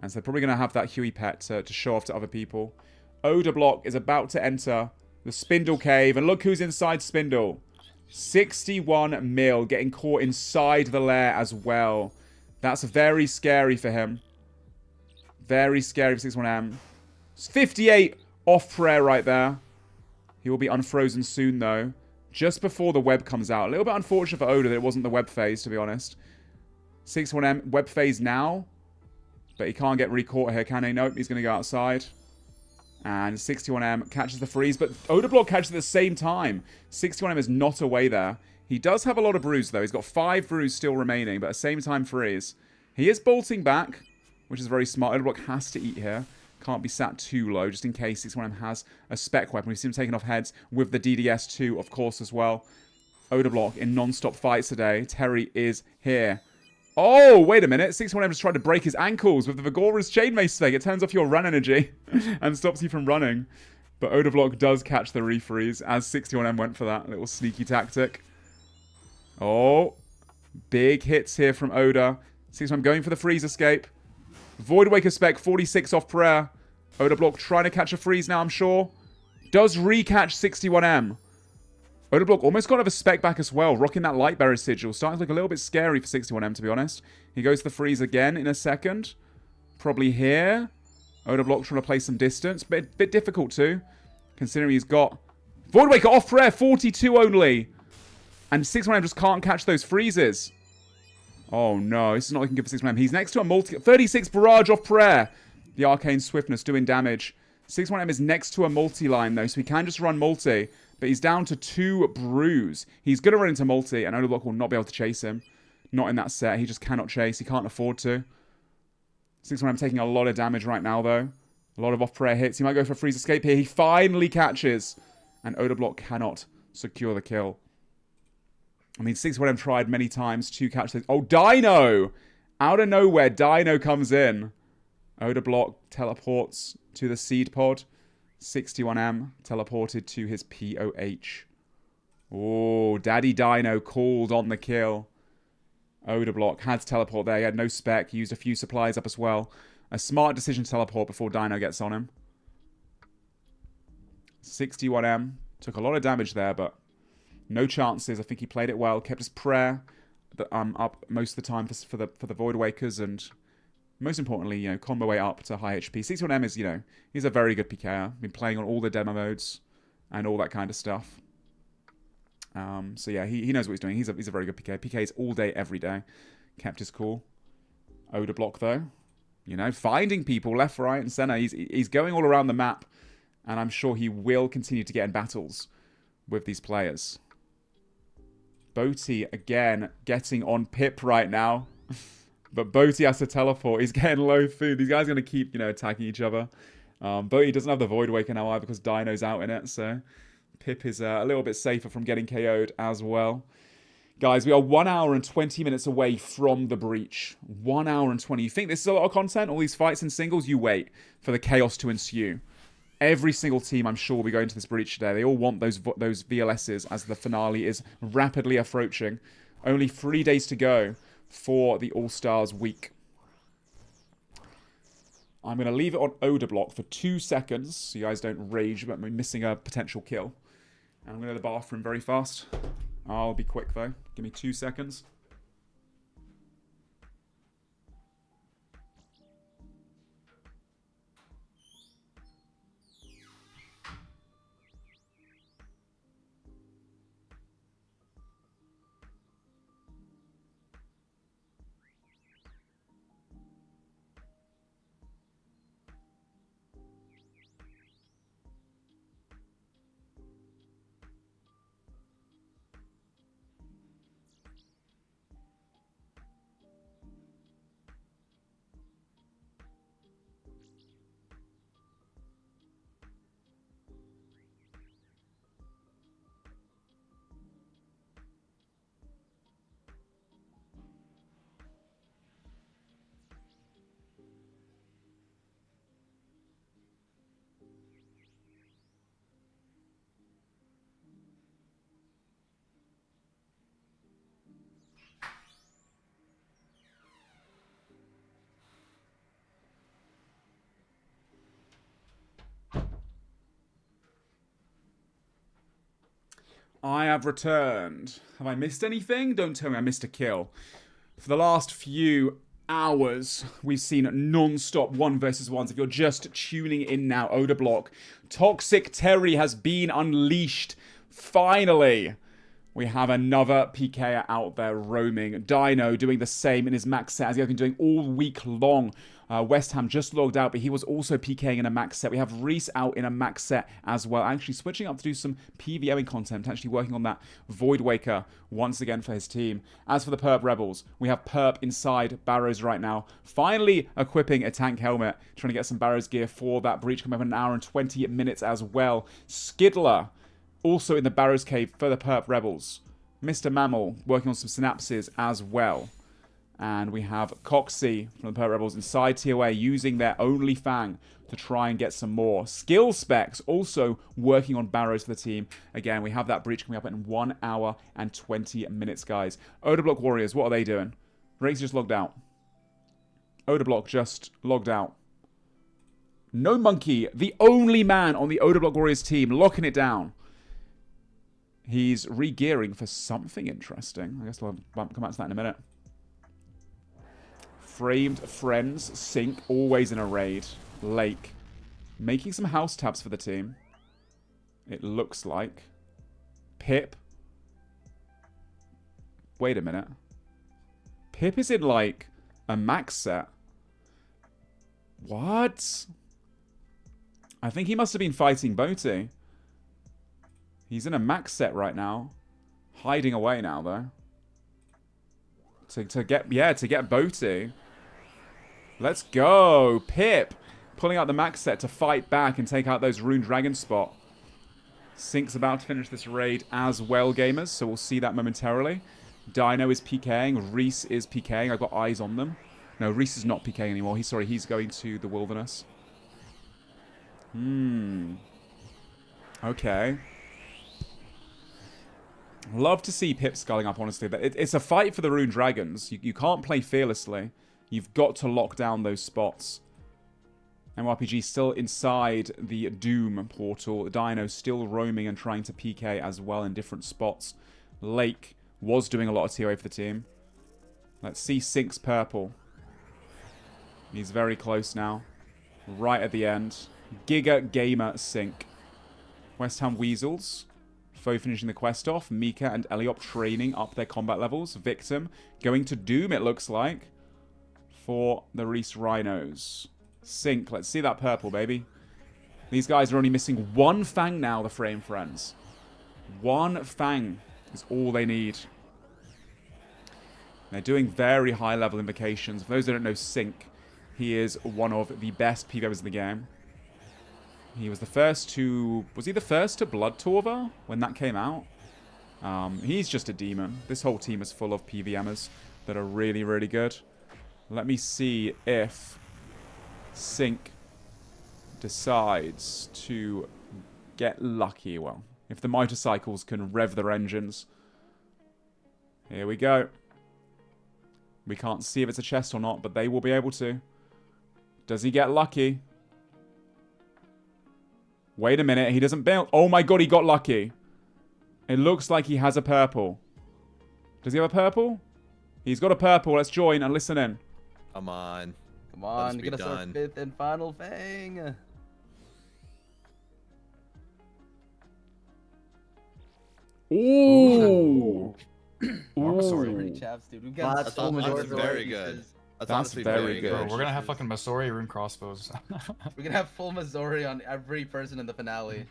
And so they're probably going to have that Huey pet to show off to other people. Odor Block is about to enter the Spindle Cave. And look who's inside Spindle. 61 mil getting caught inside the lair as well. That's very scary for him. Very scary for 61M. 58 off prayer right there. He will be unfrozen soon, though. Just before the web comes out. A little bit unfortunate for Oda that it wasn't the web phase, to be honest. 61M, web phase now. But he can't get really caught here, can he? Nope, he's going to go outside. And 61M catches the freeze. But Oda Block catches at the same time. 61M is not away there. He does have a lot of brews, though. He's got 5 brews still remaining, but at the same time freeze. He is bolting back, which is very smart. Oda Block has to eat here. Can't be sat too low, just in case 61M has a spec weapon. We've seen him taking off heads with the DDS2, of course, as well. Oda Block in non-stop fights today. Terry is here. Oh, wait a minute. 61M just tried to break his ankles with the Vigora's Chainmace Fake. It turns off your run energy and stops you from running. But Oda Block does catch the refreeze as 61M went for that little sneaky tactic. Oh, big hits here from Oda. 61M going for the freeze escape. Void Waker spec, 46 off prayer. Oda Block trying to catch a freeze now, I'm sure. Does recatch 61M. Oda Block almost got a spec back as well, rocking that Lightbearer sigil. Starting to look a little bit scary for 61M, to be honest. He goes to the freeze again in a second. Probably here. Oda Block trying to play some distance. Bit difficult too, considering he's got Void Waker off prayer, 42 only. And 61M just can't catch those freezes. Oh no, this is not looking good for 61M. He's next to a multi... 36 barrage off prayer. The Arcane Swiftness doing damage. 61M is next to a multi-line though, so he can just run multi. But he's down to 2 brews. He's going to run into multi, and Oda Block will not be able to chase him. Not in that set. He just cannot chase. He can't afford to. 61M taking a lot of damage right now, though. A lot of off-prayer hits. He might go for a freeze escape here. He finally catches. And Oda Block cannot secure the kill. I mean, 61M tried many times to catch this. Oh, Dino! Out of nowhere, Dino comes in. Oda Block teleports to the seed pod. 61M teleported to his POH. Oh, Daddy Dino called on the kill. Oda Block had to teleport there. He had no spec. He used a few supplies up as well. A smart decision to teleport before Dino gets on him. 61M took a lot of damage there, but no chances. I think he played it well. Kept his prayer up most of the time for the Void Wakers, and most importantly, you know, combo way up to high HP. 61M is, you know, he's a very good PKer. Been playing on all the demo modes and all that kind of stuff. So yeah, he knows what he's doing. He's a very good PK. PKs all day, every day. Kept his cool. Oda Block though, you know, finding people left, right, and center. He's going all around the map, and I'm sure he will continue to get in battles with these players. Boaty again getting on Pip right now. But Boaty has to teleport. He's getting low food. These guys are going to keep, you know, attacking each other. Boaty doesn't have the Void Waker now either because Dino's out in it. So Pip is a little bit safer from getting KO'd as well. Guys, we are 1 hour and 20 minutes away from the breach. 1 hour and 20. You think this is a lot of content? All these fights in singles? You wait for the chaos to ensue. Every single team, I'm sure, will be going to this breach today. They all want those VLSs as the finale is rapidly approaching. Only 3 days to go for the All Stars week. I'm going to leave it on Oda Block for 2 seconds so you guys don't rage about me missing a potential kill. And I'm going to the bathroom very fast. I'll be quick though. Give me 2 seconds. I have returned. Have I missed anything? Don't tell me I missed a kill. For the last few hours, we've seen non-stop 1 versus 1s. If you're just tuning in now, Oda Block, Toxic Terry has been unleashed. Finally, we have another PKer out there roaming. Dino doing the same in his max set as he has been doing all week long. West Ham just logged out, but he was also PKing in a max set. We have Reese out in a max set as well. Actually switching up to do some PVMing content, actually working on that Void Waker once again for his team. As for the Perp Rebels, we have Perp inside Barrows right now, finally equipping a tank helmet, trying to get some Barrows gear for that breach coming up in an hour and 20 minutes as well. Skidler also in the Barrows cave for the Perp Rebels. Mr. Mammal working on some synapses as well. And we have Coxie from the Perp Rebels inside TOA using their only Fang to try and get some more. Skill Specs also working on Barrows for the team. Again, we have that breach coming up in 1 hour and 20 minutes, guys. Oda Block Warriors, what are they doing? Riggs just logged out. Oda Block just logged out. No Monkey, the only man on the Oda Block Warriors team, locking it down. He's re-gearing for something interesting. I guess we'll come back to that in a minute. Framed Friends, Sync, always in a raid. Lake, making some house taps for the team. It looks like. Pip. Wait a minute. Pip is in like a max set. What? I think he must have been fighting Boaty. He's in a max set right now. Hiding away now though. To get Boaty. Let's go. Pip pulling out the max set to fight back and take out those Rune Dragon spot. Sync's about to finish this raid as well, gamers, so we'll see that momentarily. Dino is PKing. Reese is PKing. I've got eyes on them. No, Reese is not PKing anymore. He's going to the wilderness. Okay. Love to see Pip sculling up, honestly. It's a fight for the Rune Dragons. You can't play fearlessly. You've got to lock down those spots. MRPG still inside the Doom portal. Dino still roaming and trying to PK as well in different spots. Lake was doing a lot of TOA for the team. Let's see Sync's purple. He's very close now. Right at the end. Giga Gamer Sync. West Ham Weasels. Foe finishing the quest off. Mika and Eliop training up their combat levels. Victim going to Doom, it looks like, for the Reese Rhinos. Sync, let's see that purple, baby. These guys are only missing 1 Fang now, the Frame Friends. 1 Fang is all they need. They're doing very high-level invocations. For those that don't know Sync, he is one of the best PvPers in the game. He was the first to... Was he the first to Blood Torva when that came out? He's just a demon. This whole team is full of PvMers that are really, really good. Let me see if Sync decides to get lucky. Well, if the motorcycles can rev their engines. Here we go. We can't see if it's a chest or not, but they will be able to. Does he get lucky? Wait a minute, he doesn't build. Oh my god, he got lucky. It looks like he has a purple. Does he have a purple? He's got a purple. Let's join and listen in. Come on. Come on, get us our 5th and final Fang. Ooh. Masori chaps, dude. We've got That's so many very good. That's honestly very good. Bro, we're gonna have fucking Masori rune crossbows. We're gonna have full Missouri on every person in the finale.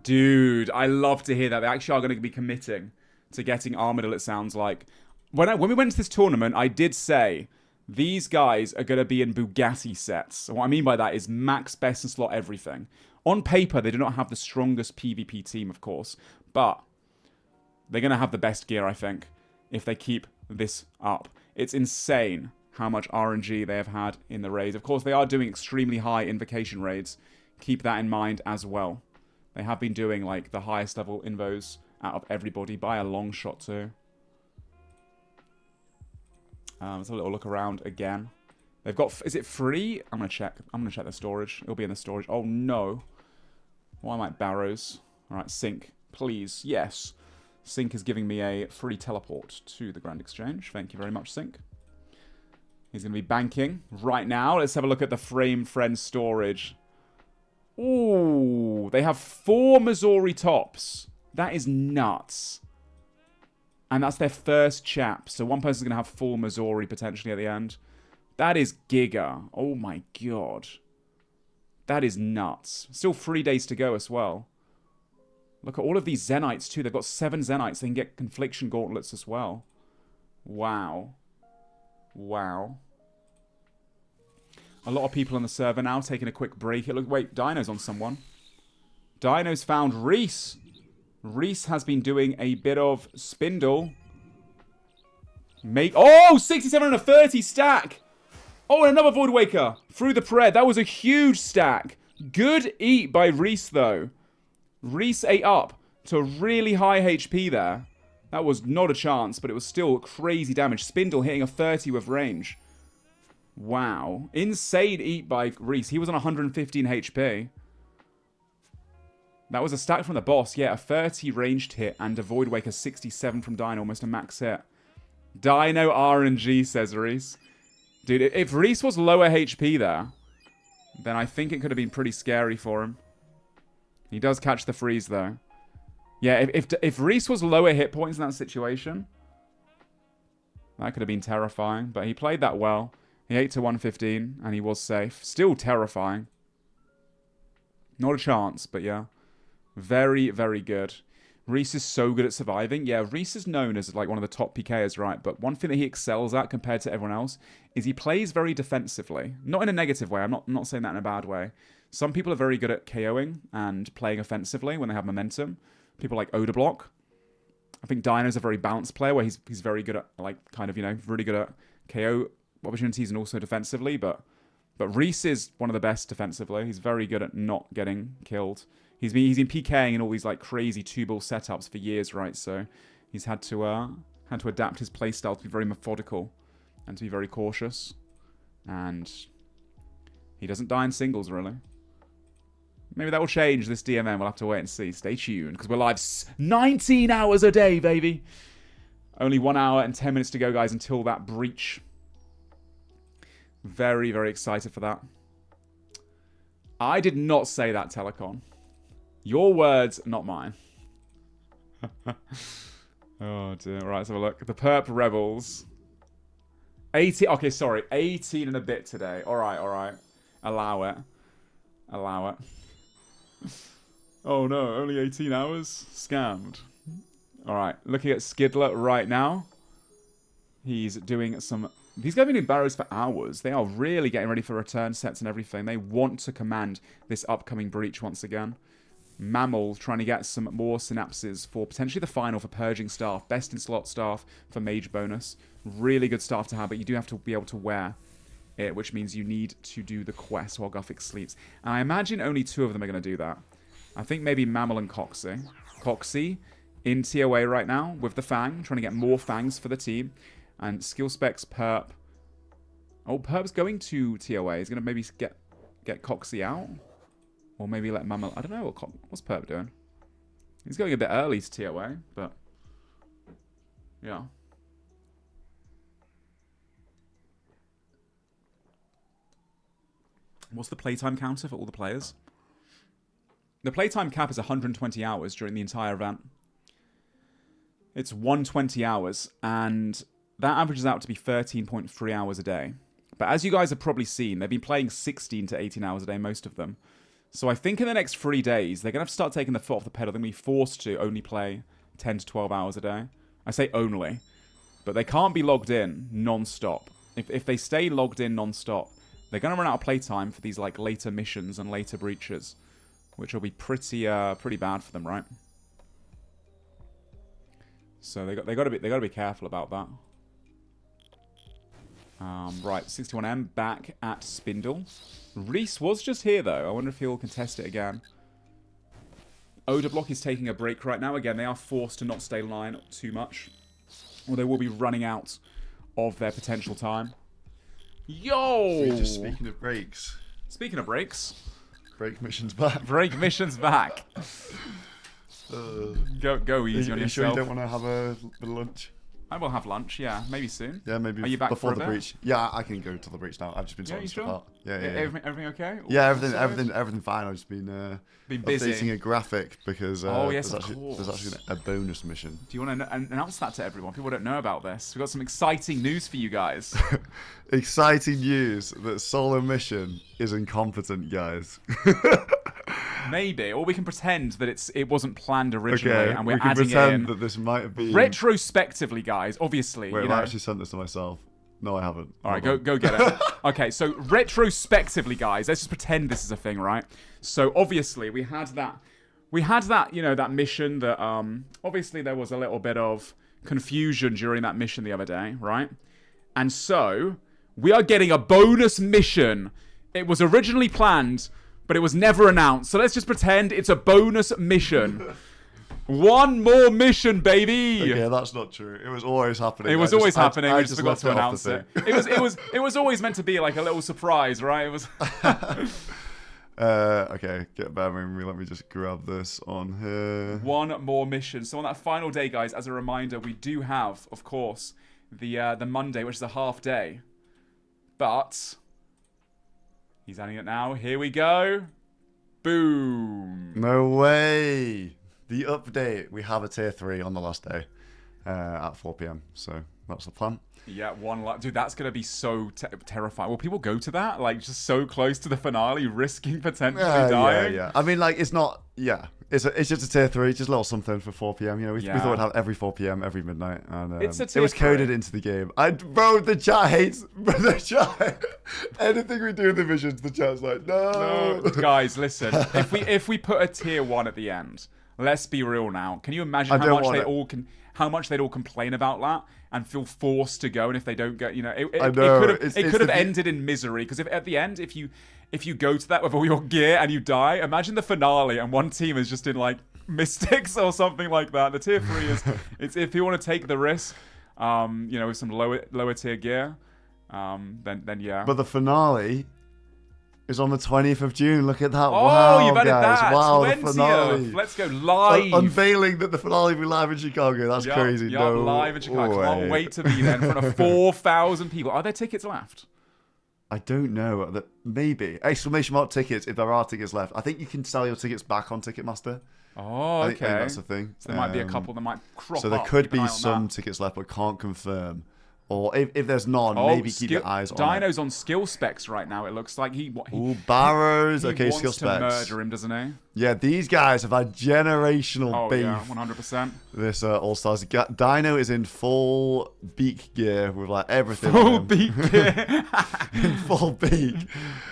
Dude, I love to hear that. They actually are going to be committing to getting Armadillo, it sounds like. When we went to this tournament, I did say these guys are going to be in Bugatti sets. And what I mean by that is max, best, and slot everything. On paper, they do not have the strongest PvP team, of course. But they're going to have the best gear, I think, if they keep this up. It's insane how much RNG they have had in the raids. Of course, they are doing extremely high invocation raids. Keep that in mind as well. They have been doing like the highest level invos out of everybody by a long shot too. Let's have a little look around again. They've got, is it free? I'm gonna check the storage. It'll be in the storage. Oh no. Why am I Barrows? Alright, Sync, please. Yes. Sync is giving me a free teleport to the Grand Exchange. Thank you very much, Sync. He's going to be banking right now. Let's have a look at the Frame Friend storage. Ooh, they have 4 Missouri tops. That is nuts. And that's their first chap. So one person's going to have full Missouri potentially at the end. That is giga. Oh my god. That is nuts. Still 3 days to go as well. Look at all of these Zenites too. They've got 7 Zenites. They can get Confliction Gauntlets as well. Wow. Wow. A lot of people on the server now taking a quick break. Wait, Dino's on someone. Dino's found Reese. Reese has been doing a bit of spindle. Oh, 67 and a 30 stack. Oh, and another Void Waker through the pred. That was a huge stack. Good eat by Reese, though. Reese ate up to really high HP there. That was not a chance, but it was still crazy damage. Spindle hitting a 30 with range. Wow. Insane eat by Reese. He was on 115 HP. That was a stack from the boss. Yeah, a 30 ranged hit and a Void Waker 67 from Dino. Almost a max hit. Dino RNG, says Reese. Dude, if Reese was lower HP there, then I think it could have been pretty scary for him. He does catch the freeze, though. Yeah, if Reese was lower hit points in that situation, that could have been terrifying. But he played that well. He ate to 115, and he was safe. Still terrifying. Not a chance, but yeah. Very, very good. Reese is so good at surviving. Yeah, Reese is known as like one of the top PKers, right? But one thing that he excels at compared to everyone else is he plays very defensively. Not in a negative way. I'm not saying that in a bad way. Some people are very good at KOing and playing offensively when they have momentum. People like Odablock. I think Dino's a very balanced player where he's very good at, like, kind of, you know, really good at KO opportunities and also defensively. But Reese is one of the best defensively. He's very good at not getting killed. He's been PKing in all these like crazy 2-ball setups for years, right? So he's had to adapt his playstyle to be very methodical and to be very cautious. And he doesn't die in singles, really. Maybe that will change this DMM. We'll have to wait and see. Stay tuned, because we're live 19 hours a day, baby. Only 1 hour and 10 minutes to go, guys, until that breach. Very, very excited for that. I did not say that, Telecon. Your words, not mine. Oh, dear. Right, let's have a look. The Perp Rebels. 18. Okay, sorry. 18 and a bit today. All right, all right. Allow it. Allow it. Oh, no. Only 18 hours? Scammed. All right. Looking at Skidler right now. He's doing some... These guys have been doing barrows for hours. They are really getting ready for return sets and everything. They want to command this upcoming breach once again. Mammal trying to get some more synapses for potentially the final for Purging Staff. Best in slot staff for Mage bonus. Really good staff to have, but you do have to be able to wear it, which means you need to do the quest while Gothic sleeps. And I imagine only 2 of them are going to do that. I think maybe Mammal and Coxie. Coxie in TOA right now with the Fang, trying to get more Fangs for the team. And skill specs Perp. Oh, Perp's going to TOA. He's going to maybe get Coxie out. Or maybe let Mammal... I don't know what's Perp doing. He's going a bit early to TOA, but... Yeah. What's the playtime counter for all the players? The playtime cap is 120 hours during the entire event. It's 120 hours, and that averages out to be 13.3 hours a day. But as you guys have probably seen, they've been playing 16 to 18 hours a day, most of them. So I think in the next 3 days, they're going to have to start taking the foot off the pedal. They're going to be forced to only play 10 to 12 hours a day. I say only. But they can't be logged in non-stop. If they stay logged in non-stop, they're going to run out of playtime for these like later missions and later breaches. Which will be pretty bad for them, right? So they got to be careful about that. Right, 61M back at Spindle. Reese was just here, though. I wonder if he'll contest it again. Odablock is taking a break right now. Again, they are forced to not stay line too much. Or they will be running out of their potential time. Yo! Just speaking of breaks. Speaking of breaks. Break mission's back. Break mission's back. Go easy on you sure yourself. you don't want to have a bit of lunch? I will have lunch, yeah, maybe soon. Yeah, maybe Are you back before for a the bit? breach. Yeah, I can go to the breach now. I've just been Yeah, sorting you stuff sure? out. Yeah. Everything okay? Yeah, All sorted? everything fine. I've just been busy. updating a graphic because Oh, yes, there's, of there's actually a bonus mission. Do you want to announce that to everyone? People don't know about this. We've got some exciting news for you guys. Exciting news that SoloMission is incompetent, guys. Maybe, or we can pretend that it wasn't planned originally, Okay, and we're we can adding it pretend in. that this might have been... Retrospectively, guys, obviously. Wait, you have I know. actually sent this to myself? No, I haven't. All right, Hold go on. get it. Okay, so retrospectively, guys, let's just pretend this is a thing, right? So obviously we had that, you know, that mission that obviously there was a little bit of confusion during that mission the other day, right? And so we are getting a bonus mission. It was originally planned, but it was never announced. So let's just pretend it's a bonus mission. One more mission, baby. Okay, that's not true. It was always happening. It was always happening. I We just forgot left to it off announce the it. thing. It was always meant to be like a little surprise, right? It was. Okay, get back with me. Let me just grab this on here. One more mission. So on that final day, guys, as a reminder, we do have, of course, the Monday, which is a half day. But he's adding it now. Here we go. Boom. No way. The update. We have a tier 3 on the last day at 4 PM. So that's the plan. Yeah, dude, that's gonna be so terrifying. Will people go to that? Like, just so close to the finale, risking potentially dying? Yeah. I mean, like, it's not. Yeah, it's just a tier 3, just a little something for 4 PM. You know, we thought we'd have every 4 PM every midnight, and It's a it tier was coded 3. into the game. Bro, the chat hates. The chat. Anything we do in the missions, the chat's like, no. Guys, listen. if we put a tier 1 at the end, let's be real now. Can you imagine how much they'd all complain about that and feel forced to go, and if they don't get, you know, it could have ended in misery, because if at the end, if you go to that with all your gear and you die, imagine the finale and one team is just in like Mystics or something like that. The tier 3 is it's if you want to take the risk, you know, with some lower tier gear, then yeah. But the finale is on the 20th of June. Look at that. Oh, wow, you've added guys. that. Wow, 20th. the finale. Let's go live. Unveiling that the finale will be live in Chicago. That's crazy. Yeah, live in Chicago. Can't wait to be there in front of 4,000 people. Are there tickets left? I don't know. Maybe. Exclamation mark tickets, if there are tickets left. I think you can sell your tickets back on Ticketmaster. Oh, okay. I think that's the thing. So there might be a couple that might crop up. So there could Keep an eye be on some that. tickets left, but can't confirm. Or if there's none, maybe keep your eyes on it. Dino's on skill specs right now. It looks like he Ooh, Barrows. he Okay, wants skill to specs. murder him, doesn't he? Yeah, these guys have had generational beef. Yeah, 100%. This All Stars. Dino is in full beak gear with like everything. Full on him. beak gear. In full beak.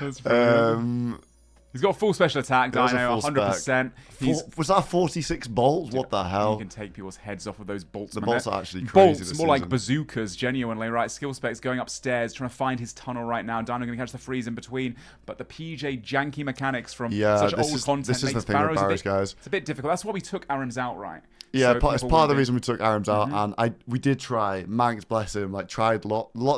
That's brilliant. He's got full special attack, There's a Dino, full 100%. Was that 46 bolts? What the hell? You can take people's heads off with those bolts. The man. bolts are actually crazy Bolts, this more like season. bazookas, genuinely, right? Skill specs going upstairs, trying to find his tunnel right now. Dino going to catch the freeze in between. But the PJ janky mechanics from such old content this is the makes thing with Barrows Barrows, guys. It's a bit difficult. That's why we took Aaron's out, right? Yeah, So it's people part of the wouldn't reason we took Arams out, and we did try. Manx, bless him, like tried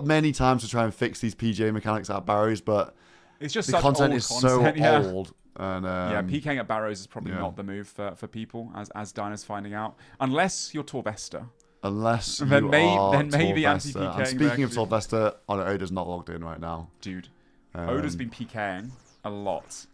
many times to try and fix these PJ mechanics at Barrows, but It's just the such content old is so yeah. old. And, yeah, PKing at Barrows is probably not the move for people, as Dino's finding out. Unless you're Torvesta. Unless then you maybe are anti-PKing. Torvesta. And speaking of Torvesta, Oda's not logged in right now. Dude, Oda's been PKing a lot.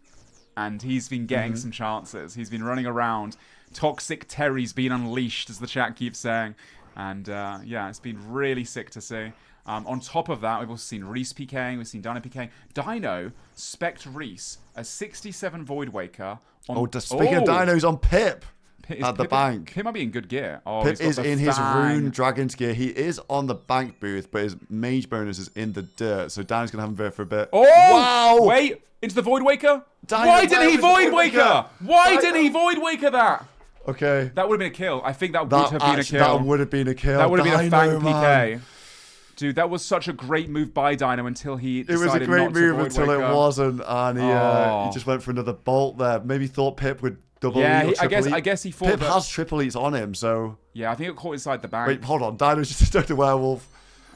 And he's been getting some chances. He's been running around. Toxic Terry's been unleashed, as the chat keeps saying. And yeah, it's been really sick to see. On top of that, we've also seen Reese PKing, we've seen Dino PKing. Dino spec'd Reese, a 67 Void Waker. Speaking of Dinos, on Pip at the Pip, bank. Pip might be in good gear. Oh, Pip he's got is the in his fang. Rune Dragon's gear. He is on the bank booth, but his mage bonus is in the dirt. So Dino's going to have him there for a bit. Oh! Wow! Wait, into the Void Waker? Dino, Why didn't he where was the Void Waker? Why didn't he Void Waker that? Okay. That would have been a kill. I think that would have been a kill. That would have been a kill. That would have been a fang man. PK. Dude, that was such a great move by Dino until he decided It was a great not to move Void until Waker. it wasn't, and he just went for another bolt there. Maybe thought Pip would double Yeah, eat or I triple eat. guess he thought Pip that- has triple eats on him, so... Yeah, I think it caught inside the bank. Wait, hold on. Dino's just stuck to werewolf.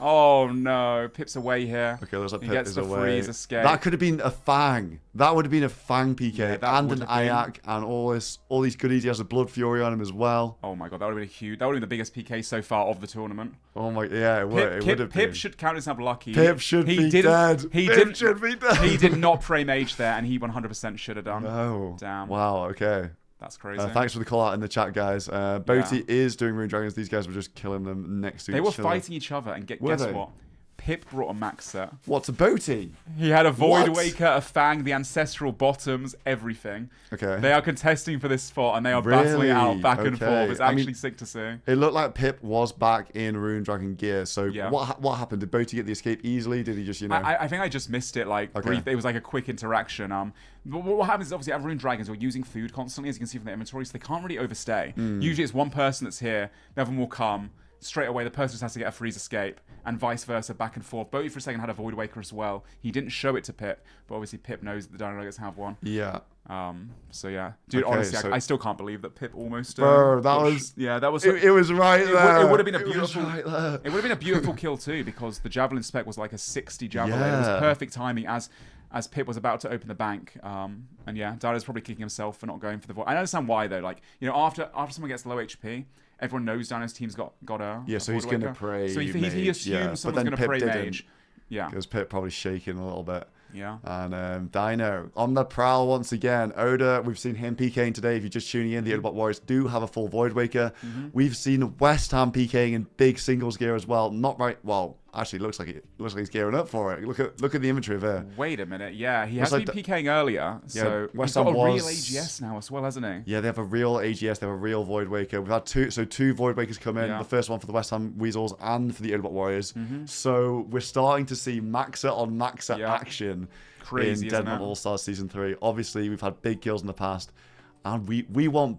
Oh no, Pip's away here. Okay, looks like He Pip gets is the away. freeze escape. That could have been a Fang. That would have been a Fang PK Yeah, that and would an have been. Ayak and all these goodies. He has a Blood Fury on him as well. Oh my god, that would have been huge. That would have been the biggest PK so far of the tournament. Oh my, yeah, it would. It would have Pip been. should count himself lucky. Pip should be dead. Pip should be dead. He did not pray mage there, and he 100% should have done. Oh, damn. Wow. Okay. That's crazy. Thanks for the call out in the chat, guys. Boaty is doing Rune Dragons. These guys were just killing them next to each other. They were fighting each other, and guess what? Pip brought a max set. What's a Boaty? He had a Void Waker, a Fang, the Ancestral Bottoms, everything. Okay. They are contesting for this spot, and they are battling it out back and forth. It's actually sick to see. It looked like Pip was back in Rune Dragon gear. So what happened? Did Boaty get the escape easily? Did he just, I think I just missed it. Brief. It was like a quick interaction. What happens is obviously at Rune Dragons we're using food constantly, as you can see from the inventory, so they can't really overstay. Usually it's one person that's here, the other one will come. Straight away, the person just has to get a freeze escape, and vice versa, back and forth. Boaty for a second had a Void Waker as well. He didn't show it to Pip, but obviously Pip knows that the Dino Nuggets have one. Yeah. So yeah, dude. Okay, honestly, so I still can't believe that Pip almost. Bro, that was. Yeah, that was. It was right there. It would have been a beautiful. Right there. It would have been a beautiful kill too, because the javelin spec was like a 60 javelin. It was Yeah. perfect timing as Pip was about to open the bank. And yeah, Dino's probably kicking himself for not going for the Void. I understand why though. Like, after someone gets low HP, everyone knows Dino's team's got a. Yeah, so he's going to pray. So he mage, assumes someone's going to pray mage. Yeah. Because Pip probably shaking a little bit. Yeah. And Dino on the prowl once again. Oda, we've seen him PKing today. If you're just tuning in, the Odabot Warriors do have a full Void Waker. We've seen West Ham PKing in big singles gear as well. Not right. Well, actually, looks like he's gearing up for it. Look at the inventory there. Wait a minute. Yeah, he has been PKing earlier. So West he's got Ham a real AGS now as well, hasn't he? Yeah, they have a real AGS. They have a real Void Waker. We've had two Void Wakers come in. Yeah. The first one for the West Ham Weasels and for the Odabot Warriors. So we're starting to see Maxa on Maxa action. Crazy, in Deadman All Stars Season 3. Obviously, we've had big kills in the past, and we want.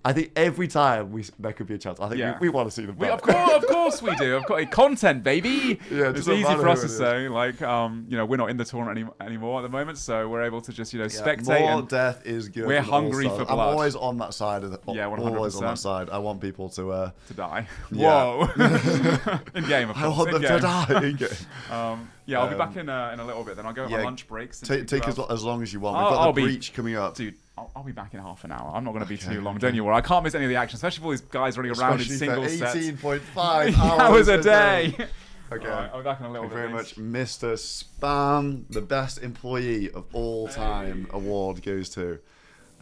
I think every time there could be a chance. I think we want to see them back. Of course we do. Of course, content, baby. Yeah, it's easy for us to say. Like, we're not in the tournament anymore at the moment, so we're able to just, spectate. More and death is good. We're hungry for blood. I'm always on that side of the. Yeah, 100%. Always on that side. I want people to die. Yeah. Whoa. In game, of course. I want them to die. In game. Yeah, I'll be back in a little bit. Then I'll go on my lunch breaks. Take as long as you want. We've got the breach coming up, dude. I'll be back in half an hour. I'm not going to be too long. Don't you worry. I can't miss any of the action, especially for all these guys running around in single sets. 18.5 hours a day. Okay. Right, I'll be back in a little Thank you bit. very much, Mr. Spam. The best employee of all time award goes to.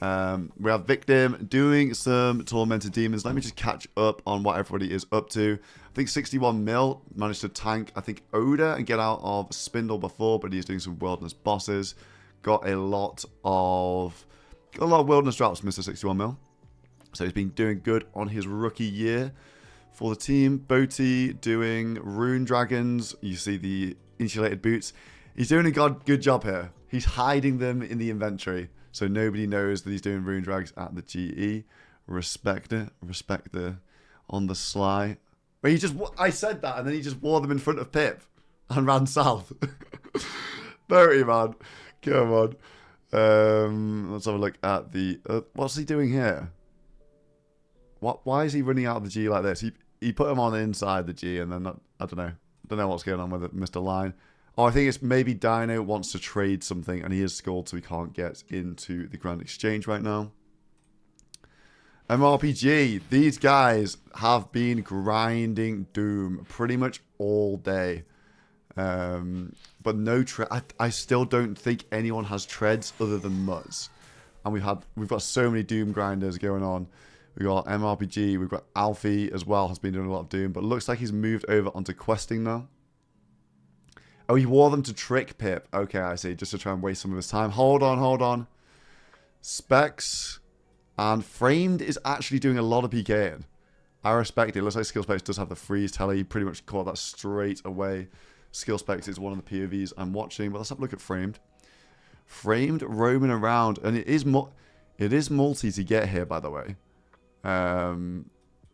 We have Victim doing some Tormented Demons. Let me just catch up on what everybody is up to. I think 61 mil managed to tank, I think, Oda and get out of Spindle before, but he's doing some Wilderness bosses. Got a lot of Wilderness drops, Mr. 61 mil. So he's been doing good on his rookie year for the team. Boaty doing Rune Dragons. You see the insulated boots. He's doing a good job here. He's hiding them in the inventory, so nobody knows that he's doing Rune Drags at the GE. Respect it. Respect the on the sly. But I said that, and then he just wore them in front of Pip and ran south. Boaty, man. Come on. Let's have a look at the... what's he doing here? Why is he running out of the G like this? He put him on inside the G, and then I don't know. Don't know what's going on with it, Mr. Line. Oh, I think it's maybe Dino wants to trade something, and he is scored, so he can't get into the Grand Exchange right now. MRPG, these guys have been grinding Doom pretty much all day. But no I still don't think anyone has treads other than Muzz. And we've got so many Doom grinders going on. We've got MRPG, we've got Alfie as well, has been doing a lot of Doom, but it looks like he's moved over onto questing now. Oh, he wore them to trick Pip. Okay, I see, just to try and waste some of his time. Hold on. Specs and Framed is actually doing a lot of PKing. I respect it. It looks like Skill Specs does have the freeze telly. He pretty much caught that straight away. Skill Specs is one of the POVs I'm watching, but let's have a look at Framed. Framed roaming around, and it is multi to get here, by the way.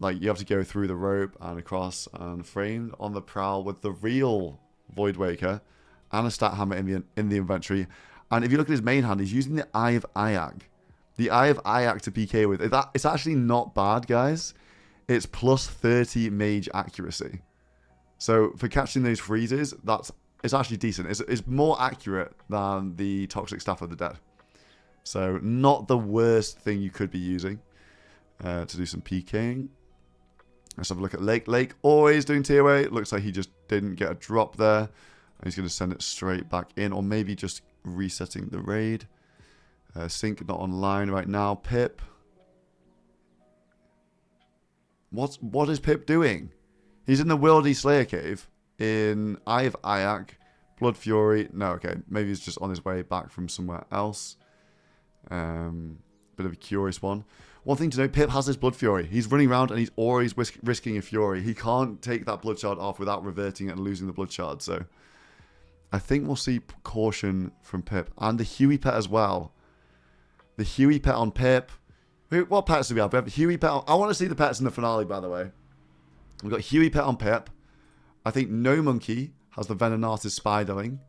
Like you have to go through the rope and across, and Framed on the prowl with the real Void Waker and a stat hammer in the inventory. And if you look at his main hand, he's using the Eye of Ayak. The Eye of Ayak to PK with. It's actually not bad, guys. It's plus 30 mage accuracy. So for catching those freezes, it's actually decent. It's more accurate than the Toxic Staff of the Dead. So not the worst thing you could be using to do some PKing. Let's have a look at Lake. Lake always doing TOA. It looks like he just didn't get a drop there. And he's going to send it straight back in, or maybe just resetting the raid. Sync not online right now. Pip. What is Pip doing? He's in the Wildy Slayer Cave in Eye of Ayak. Blood Fury. No, okay. Maybe he's just on his way back from somewhere else. Bit of a curious one. One thing to note, Pip has this Blood Fury. He's running around and he's always risking a Fury. He can't take that Blood Shard off without reverting it and losing the Blood Shard. So I think we'll see caution from Pip. And the Huey pet as well. The Huey pet on Pip. What pets do we have? We have Huey pet on... I want to see the pets in the finale, by the way. We've got Huey pet on Pip. I think No Monkey has the Venenatis Spiderling.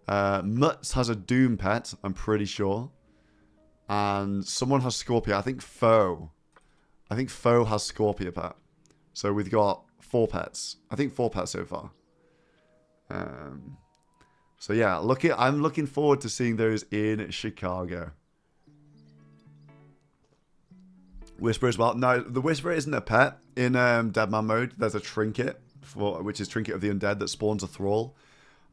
Mutz has a Doom pet, I'm pretty sure. And someone has Scorpio. I think Foe has Scorpio pet. So we've got 4 pets. I think 4 pets so far. So yeah, I'm looking forward to seeing those in Chicago. Whisper as well. No, the Whisper isn't a pet in Deadman mode. There's a trinket, which is Trinket of the Undead, that spawns a Thrall.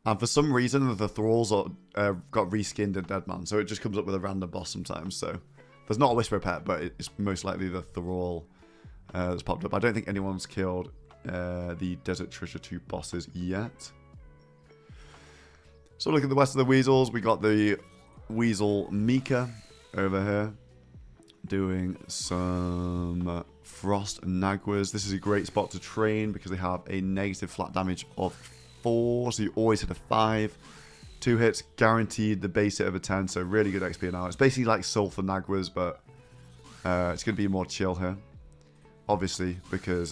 And for some reason, the Thralls got reskinned in Deadman, so it just comes up with a random boss sometimes. So there's not a Whisper pet, but it's most likely the Thrall that's popped up. I don't think anyone's killed the Desert Treasure 2 bosses yet. So look at the rest of the Weasels. We got the Weasel Mika over here doing some Frost Nagwas. This is a great spot to train because they have a negative flat damage of 4, so you always hit a 5. 2 hits, guaranteed the base hit of a 10, so really good XP now. It's basically like Sulfur Nagwas, but it's going to be more chill here. Obviously, because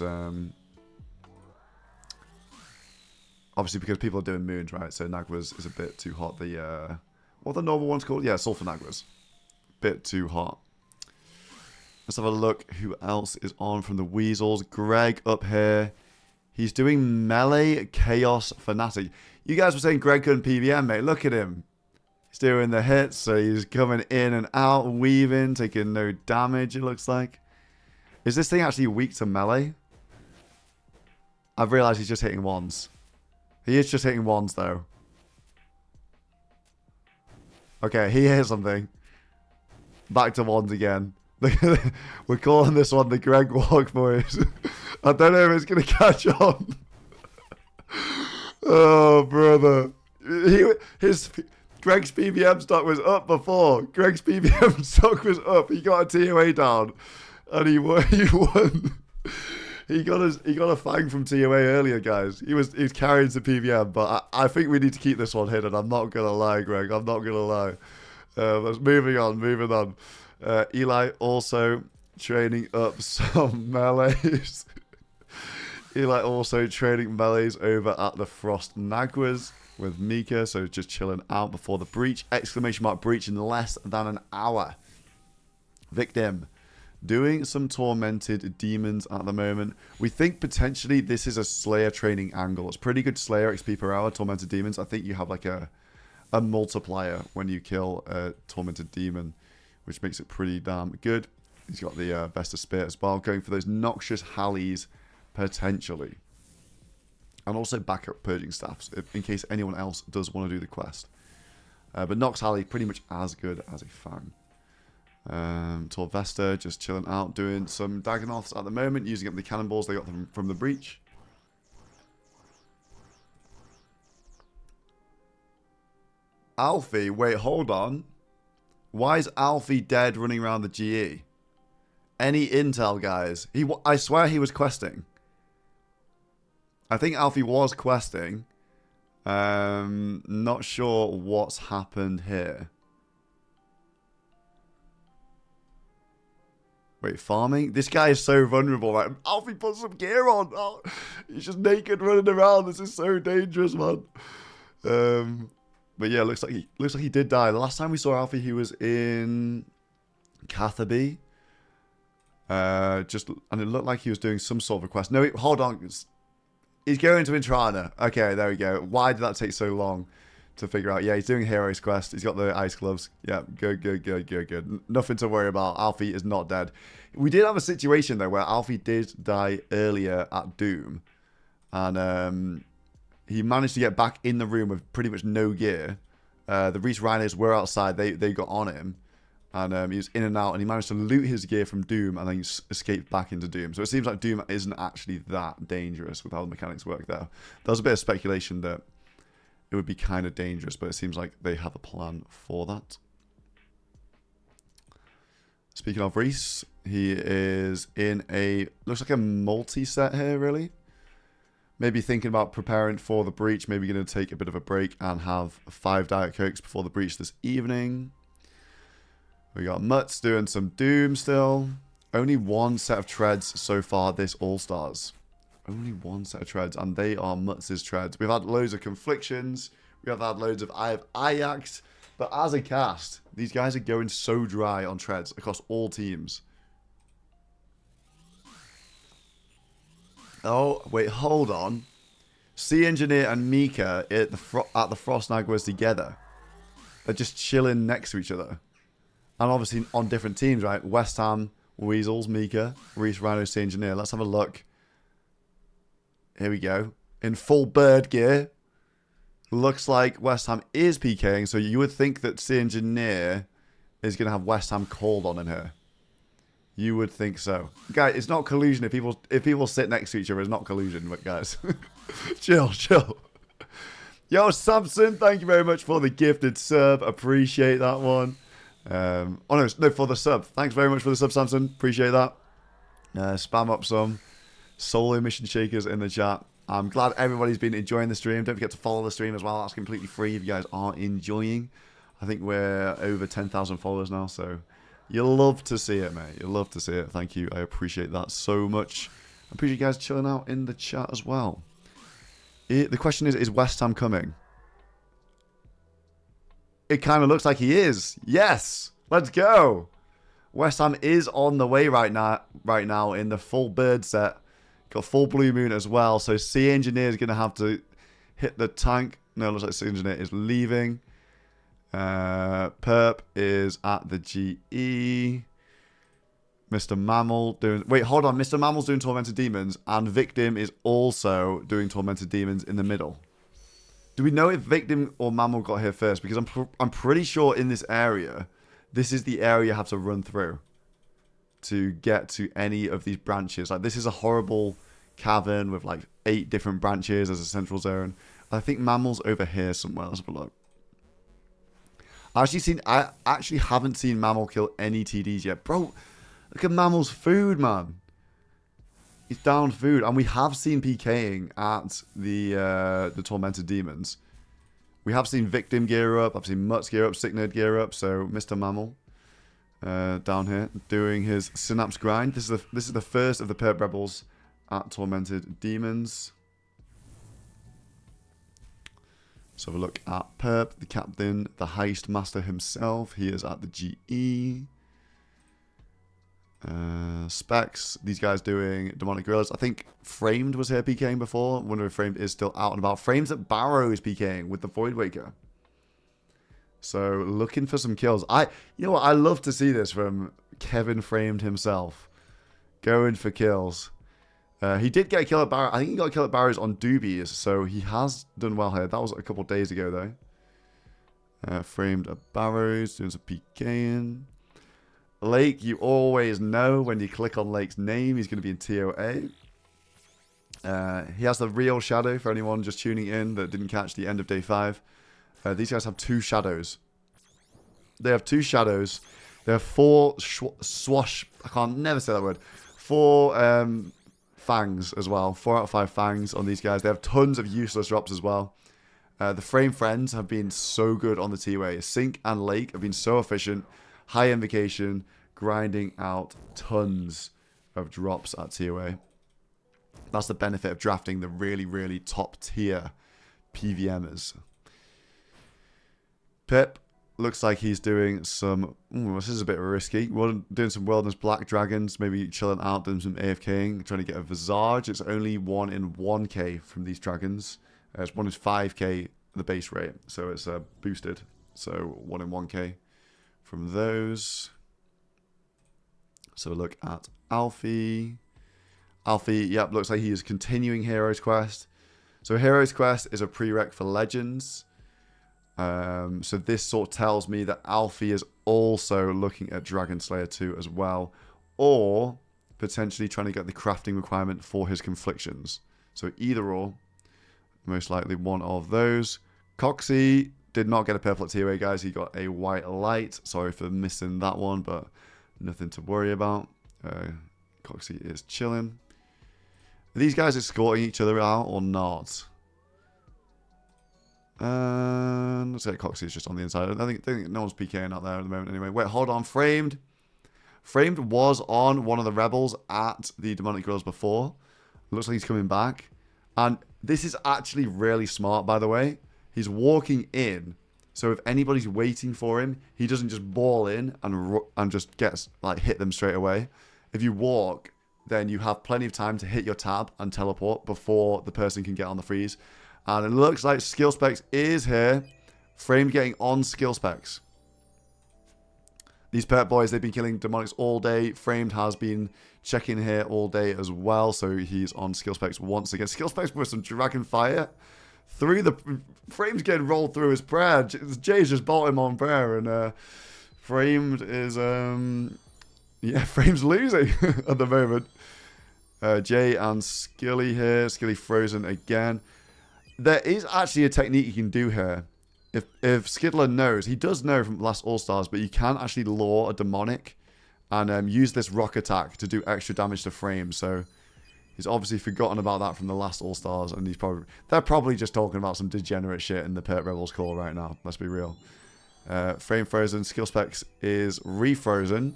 people are doing moons, right? So Nagwas is a bit too hot. What the normal one's called? Yeah, Sulfur Nagwas. Bit too hot. Let's have a look who else is on from the Weasels. Greg up here. He's doing Melee Chaos Fanatic. You guys were saying Greg couldn't PVM, mate. Look at him. He's doing the hits, so he's coming in and out, weaving, taking no damage, it looks like. Is this thing actually weak to melee? I've realised he's just hitting ones. He is just hitting ones, though. Okay, he hit something. Back to ones again. We're calling this one the Greg Walk, boys. I don't know if it's going to catch on. Oh, brother. Greg's PVM stock was up before. Greg's PVM stock was up. He got a TOA down. And he won. He got a fang from TOA earlier, guys. He was carrying some PVM, but I think we need to keep this one hidden. I'm not going to lie, Greg. I'm not going to lie. Let's moving on. Eli also training up some melees. Eli also training melees over at the Frost Nagwas with Mika, so just chilling out before the breach. Exclamation mark breach in less than an hour. Victim doing some tormented demons at the moment. We think potentially this is a Slayer training angle. It's pretty good Slayer XP per hour, tormented demons. I think you have like a multiplier when you kill a tormented demon, which makes it pretty damn good. He's got the Vesta Spear as well, going for those Noxious Hallies potentially. And also backup purging staffs, in case anyone else does want to do the quest. But Nox Halley pretty much as good as a Fang. Torvesta just chilling out, doing some Dagonoths at the moment, using up the cannonballs they got from the breach. Alfie, wait, hold on. Why is Alfie dead running around the GE? Any intel, guys? I swear he was questing. I think Alfie was questing. Not sure what's happened here. Wait, farming? This guy is so vulnerable. Like, Alfie, put some gear on. Oh, he's just naked running around. This is so dangerous, man. But yeah, looks like he did die. The last time we saw Alfie, he was in Catherby. And it looked like he was doing some sort of a quest. No, wait, hold on. He's going to Intrana. Okay, there we go. Why did that take so long to figure out? Yeah, he's doing Heroes Quest. He's got the ice gloves. Yeah, good. Nothing to worry about. Alfie is not dead. We did have a situation, though, where Alfie did die earlier at Doom. And he managed to get back in the room with pretty much no gear. The Reese Rhinos were outside. They got on him. And he was in and out, and he managed to loot his gear from Doom and then escaped back into Doom. So it seems like Doom isn't actually that dangerous with how the mechanics work there. There was a bit of speculation that it would be kind of dangerous, but it seems like they have a plan for that. Speaking of Reese, he is in a, looks like a multi-set here, really. Maybe thinking about preparing for the breach, maybe going to take a bit of a break and have 5 Diet Cokes before the breach this evening. We got Mutts doing some Doom still. Only 1 set of treads so far this All Stars. Only 1 set of treads, and they are Mutts' treads. We've had loads of Conflictions. We have had loads of Eye of Ajax. But as a cast, these guys are going so dry on treads across all teams. Oh, wait, hold on. Sea Engineer and Mika at the Frostnag was together. They're just chilling next to each other. And obviously on different teams, right? West Ham, Weasels, Mika, Reese, Rhino, Sea Engineer. Let's have a look. Here we go. In full bird gear. Looks like West Ham is PKing. So you would think that Sea Engineer is going to have West Ham called on him here. You would think so. Guys, it's not collusion. If people sit next to each other, it's not collusion. But guys, chill. Yo, Samson, thank you very much for the gifted sub. Appreciate that one. Oh no, for the sub. Thanks very much for the sub, Samson. Appreciate that. Spam up some SoloMission shakers in the chat. I'm glad everybody's been enjoying the stream. Don't forget to follow the stream as well. That's completely free if you guys are enjoying. I think we're over 10,000 followers now, so you'll love to see it, mate. You'll love to see it. Thank you. I appreciate that so much. I appreciate you guys chilling out in the chat as well. The question is West Ham coming? It kind of looks like he is. Yes, let's go. West Ham is on the way right now in the full bird set. Got full blue moon as well. So Sea Engineer is going to have to hit the tank. No, it looks like Sea Engineer is leaving. Perp is at the GE. Mr. Mammal doing... Wait, hold on. Mr. Mammal's doing Tormented Demons. And Victim is also doing Tormented Demons in the middle. Do we know if Victim or Mammal got here first? Because I'm pretty sure in this area, this is the area you have to run through to get to any of these branches. Like, this is a horrible cavern with like 8 different branches as a central zone. I think Mammal's over here somewhere. Let's have a look. I actually haven't seen Mammal kill any TDs yet. Bro, look at Mammal's food, man. He's down food, and we have seen PKing at the Tormented Demons. We have seen Victim gear up. I've seen Mutts gear up, Sick Nerd gear up. So Mr. Mammal down here doing his Synapse grind. This is the first of the Perp Rebels at Tormented Demons. Let's have a look at Perp, the captain, the heist master himself. He is at the GE. Specs, these guys doing Demonic Gorillas. I think Framed was here PKing before. I wonder if Framed is still out and about. Frame's at Barrow is PKing with the Voidwaker. So looking for some kills. You know what? I love to see this from Kevin Framed himself. Going for kills. He did get a kill at Barrow. I think he got a kill at Barrows on Doobies, so he has done well here. That was a couple days ago though. Framed at Barrows, doing some PKing. Lake, you always know when you click on Lake's name, he's going to be in TOA. He has the real shadow for anyone just tuning in that didn't catch the end of day 5. These guys have 2 shadows. They have 2 shadows. They have 4 swash. I can't never say that word. 4 fangs as well. 4 out of 5 fangs on these guys. They have tons of useless drops as well. The Frame Friends have been so good on the TOA. Sink and Lake have been so efficient. High invocation, grinding out tons of drops at TOA. That's the benefit of drafting the really, really top tier PVMers. Pip, looks like he's doing some... Ooh, this is a bit risky. Doing some Wilderness Black Dragons, maybe chilling out, doing some AFKing, trying to get a Visage. It's only 1 in 1k from these dragons. It's 1 in 5k the base rate, so it's boosted. So 1 in 1k from those. So look at Alfie. Alfie, yep, looks like he is continuing Heroes Quest. So Heroes Quest is a prereq for Legends. So this sort of tells me that Alfie is also looking at Dragon Slayer 2 as well. Or potentially trying to get the crafting requirement for his Conflictions. So either or. Most likely one of those. Coxie did not get a purple at TOA, guys. He got a white light. Sorry for missing that one, but nothing to worry about. Coxie is chilling. Are these guys escorting each other out or not? Let's say Coxie is just on the inside. I think no one's PKing out there at the moment anyway. Wait, hold on. Framed. Framed was on one of the rebels at the Demonic Grills before. Looks like he's coming back. And this is actually really smart, by the way. He's walking in. So if anybody's waiting for him, he doesn't just ball in and just gets like hit them straight away. If you walk, then you have plenty of time to hit your tab and teleport before the person can get on the freeze. And it looks like Skill Specs is here. Framed getting on Skill Specs. These pet boys, they've been killing demonics all day. Framed has been checking here all day as well. So he's on Skill Specs once again. Skill Specs with some Dragon Fire. Through the... Framed getting rolled through his prayer. Jay's just bought him on prayer. And Framed is... yeah, Frame's losing at the moment. Jay and Skilly here. Skilly frozen again. There is actually a technique you can do here. If Skidler knows, he does know from last All Stars, but you can actually lure a demonic and use this rock attack to do extra damage to Frame. So he's obviously forgotten about that from the last All Stars, and they're probably just talking about some degenerate shit in the Pert Rebels call right now. Let's be real. Frame frozen. Skill Specs is refrozen.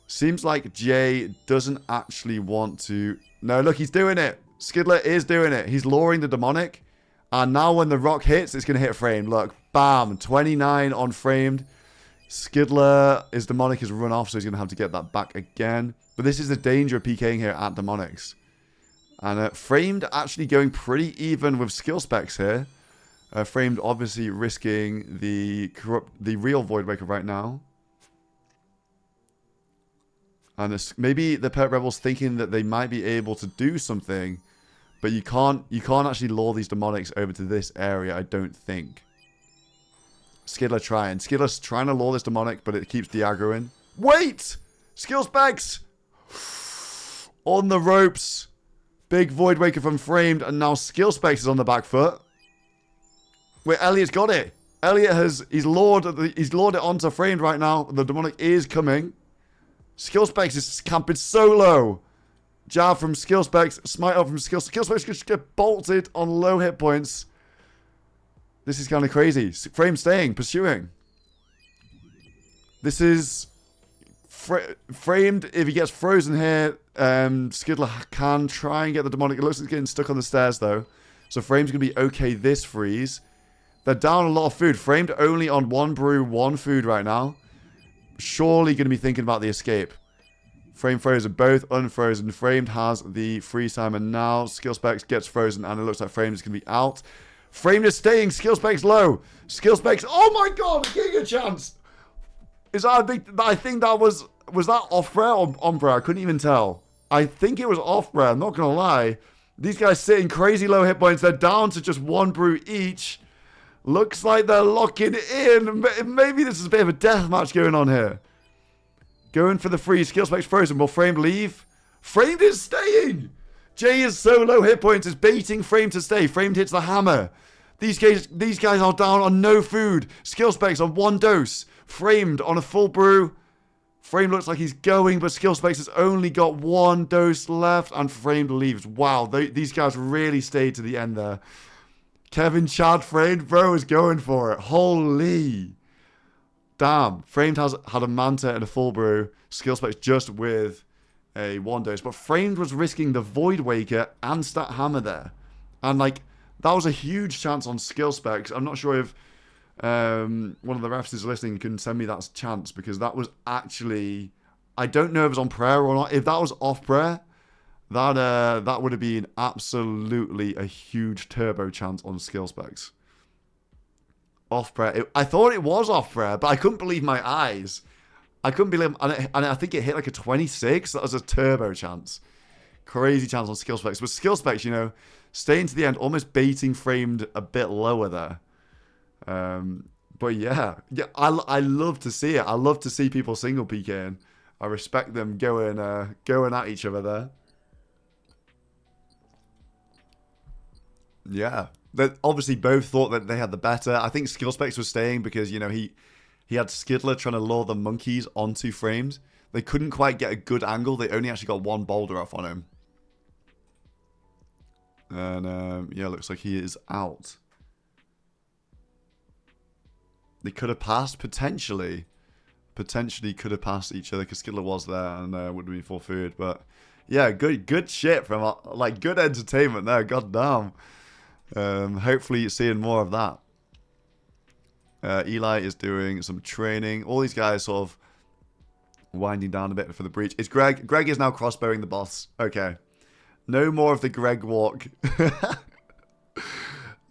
Seems like Jay doesn't actually want to... No, look, he's doing it. Skidler is doing it. He's luring the demonic. And now when the rock hits, it's going to hit Framed. Look, bam, 29 on Framed. Skidler, his demonic has run off, so he's going to have to get that back again. But this is the danger of PKing here at demonics. And Framed actually going pretty even with skill specs here. Framed obviously risking the real Voidwaker right now. And maybe the Pet Rebels thinking that they might be able to do something, but you can't actually lure these demonics over to this area, I don't think. Skidler trying. Skidler's trying to lure this demonic, but it keeps de-aggroing. Wait! Skill specs! On the ropes. Big Voidwaker from Framed, and now skill specs is on the back foot. Wait, Elliot's got it. Elliot he's lured it onto Framed right now. The demonic is coming. Skill Specs is camping solo. Jab from Skill Specs. Smite up from Skill Specs just get bolted on low hit points. This is kind of crazy. Frame staying, pursuing. This is... Framed, if he gets frozen here, Skidler can try and get the demonic. It looks like he's getting stuck on the stairs, though. So Frame's going to be okay this freeze. They're down a lot of food. Framed only on 1 brew, 1 food right now. Surely going to be thinking about the escape. Frame frozen, both unfrozen. Framed has the freeze time, and now Skill Specs gets frozen, and it looks like Framed is going to be out. Framed is staying. Skill Specs low. Skill Specs. Oh my god, Giga Chance. Is that a big... I think that was that off prayer or on prayer? I couldn't even tell. I think it was off prayer. I'm not going to lie. These guys sitting crazy low hit points. They're down to just 1 brew each. Looks like they're locking in. Maybe this is a bit of a death match going on here. Going for the freeze. Skill Specs frozen. Will Framed leave? Framed is staying. Jay is so low hit points. Is baiting Framed to stay. Framed hits the hammer. These guys are down on no food. Skill Specs on 1 dose. Framed on a full brew. Framed looks like he's going, but Skill Specs has only got 1 dose left, and Framed leaves. Wow, these guys really stayed to the end there. Kevin Chad Framed, bro, is going for it. Holy. Damn. Framed has had a Manta and a full brew. Skill Specs just with a 1 dose. But Framed was risking the Voidwaker and Stat Hammer there. And, like, that was a huge chance on Skill Specs. I'm not sure if one of the refs is listening, can send me that chance, because that was actually, I don't know if it was on prayer or not. If that was off prayer, that would have been absolutely a huge turbo chance on skill specs. Off prayer. I thought it was off prayer, but I couldn't believe my eyes. I couldn't believe, and I think it hit like a 26. That was a turbo chance. Crazy chance on skill specs. But skill specs, you know, staying to the end, almost baiting framed a bit lower there. But yeah, I love to see it. I love to see people single PKing. I respect them going at each other there. Yeah, they obviously both thought that they had the better. I think skill specs was staying because, you know, he had Skiddler trying to lure the monkeys onto frames. They couldn't quite get a good angle. They only actually got one boulder off on him. And yeah, looks like he is out. They could have passed, potentially. Potentially could have passed each other because Skiddler was there and would have been full food. But yeah, good shit from, like, good entertainment there. God damn. Hopefully you're seeing more of that. Eli is doing some training. All these guys sort of winding down a bit for the breach. It's Greg. Greg is now crossbowing the boss. Okay. No more of the Greg walk.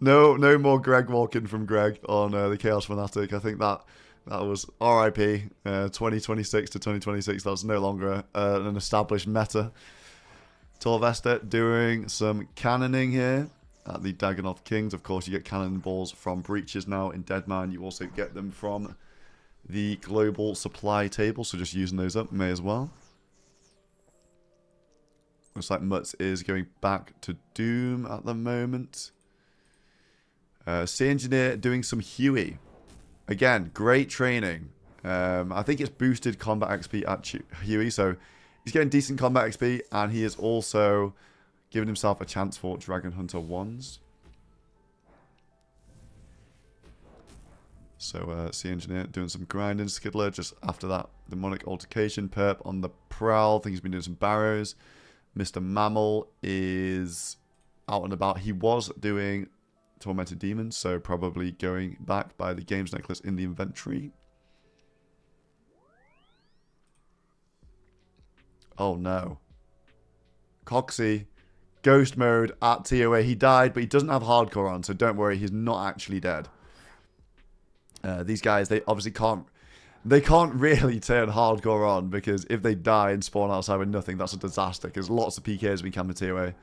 No more Greg walking from Greg on the Chaos Fanatic. I think that was RIP. 2026 to 2026. That's no longer an established meta. Torvester doing some cannoning here at the Dagannoth Kings. Of course, you get cannonballs from breaches now in Deadman. You also get them from the global supply table, so just using those up may as well. Looks like Mutz is going back to Doom at the moment. Sea Engineer doing some Huey. Again, great training. I think it's boosted combat XP at Huey, so he's getting decent combat XP, and he is also giving himself a chance for Dragon Hunter 1s. So, Sea Engineer doing some grinding. Skiddler just after that demonic altercation. Perp on the prowl. I think he's been doing some barrows. Mr. Mammal is out and about. He was doing Tormented Demons, so probably going back by the Games Necklace in the inventory. Oh no. Coxie. Ghost mode at TOA. He died, but he doesn't have hardcore on, so don't worry, he's not actually dead. These guys, they obviously can't really turn hardcore on, because if they die and spawn outside with nothing, that's a disaster, because lots of PKs we can with TOA.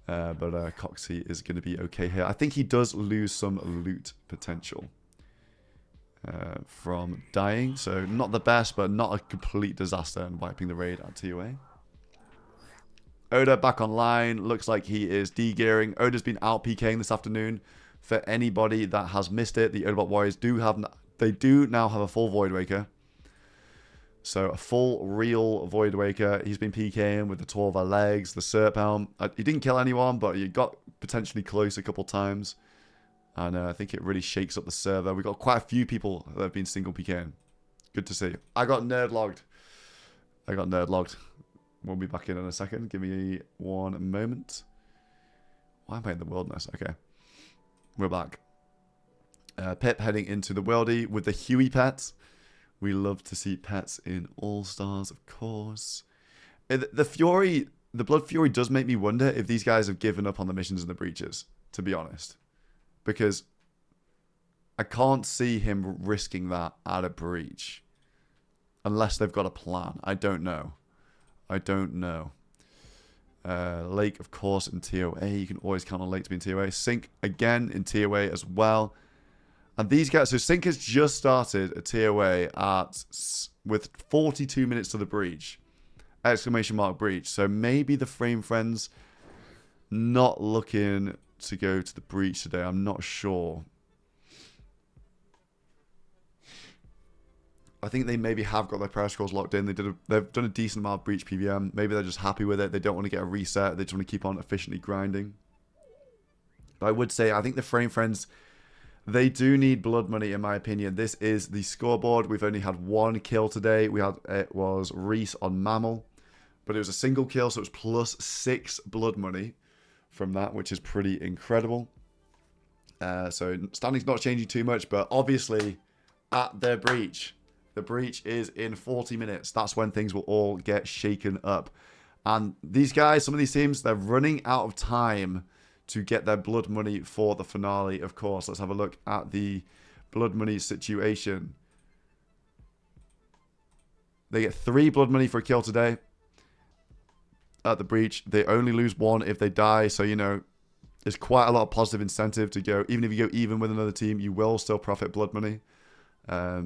But Coxie is going to be okay here. I think he does lose some loot potential from dying, so not the best, but not a complete disaster and wiping the raid at TOA. Oda back online. Looks like he is de-gearing. Oda's been out PKing this afternoon. For anybody that has missed it, the Odabot Warriors do now have a full Void Waker. So a full real Void Waker. He's been PKing with the Torva legs, the Serp Helm. He didn't kill anyone, but he got potentially close a couple times. And I think it really shakes up the server. We've got quite a few people that have been single PKing. Good to see. I got nerd logged. We'll be back in a second. Give me one moment. Why am I in the wilderness? Okay. We're back. Pip heading into the worldie with the Huey pets. We love to see pets in All Stars, of course. The Fury, the Blood Fury does make me wonder if these guys have given up on the missions and the breaches, to be honest. Because I can't see him risking that at a breach. Unless they've got a plan. I don't know. Lake, of course, in TOA. You can always count on Lake to be in TOA. Sync, again, in TOA as well. And these guys, so Sync has just started a TOA with 42 minutes to the breach. Exclamation mark breach. So maybe the Frame Friends not looking to go to the breach today. I'm not sure. I think they maybe have got their prayer scrolls locked in. They've done a decent amount of breach PVM. Maybe they're just happy with it. They don't want to get a reset. They just want to keep on efficiently grinding. But I would say, I think the Frame Friends, they do need blood money, in my opinion. This is the scoreboard. We've only had one kill today. It was Reese on Mammal. But it was a single kill, so it was plus 6 blood money from that, which is pretty incredible. So standing's not changing too much, but obviously at the breach is in 40 minutes. That's when things will all get shaken up. And these guys, some of these teams, they're running out of time to get their blood money for the finale, of course. Let's have a look at the blood money situation. They get 3 blood money for a kill today at the breach. They only lose 1 if they die. So, you know, there's quite a lot of positive incentive to go. Even if you go even with another team, you will still profit blood money.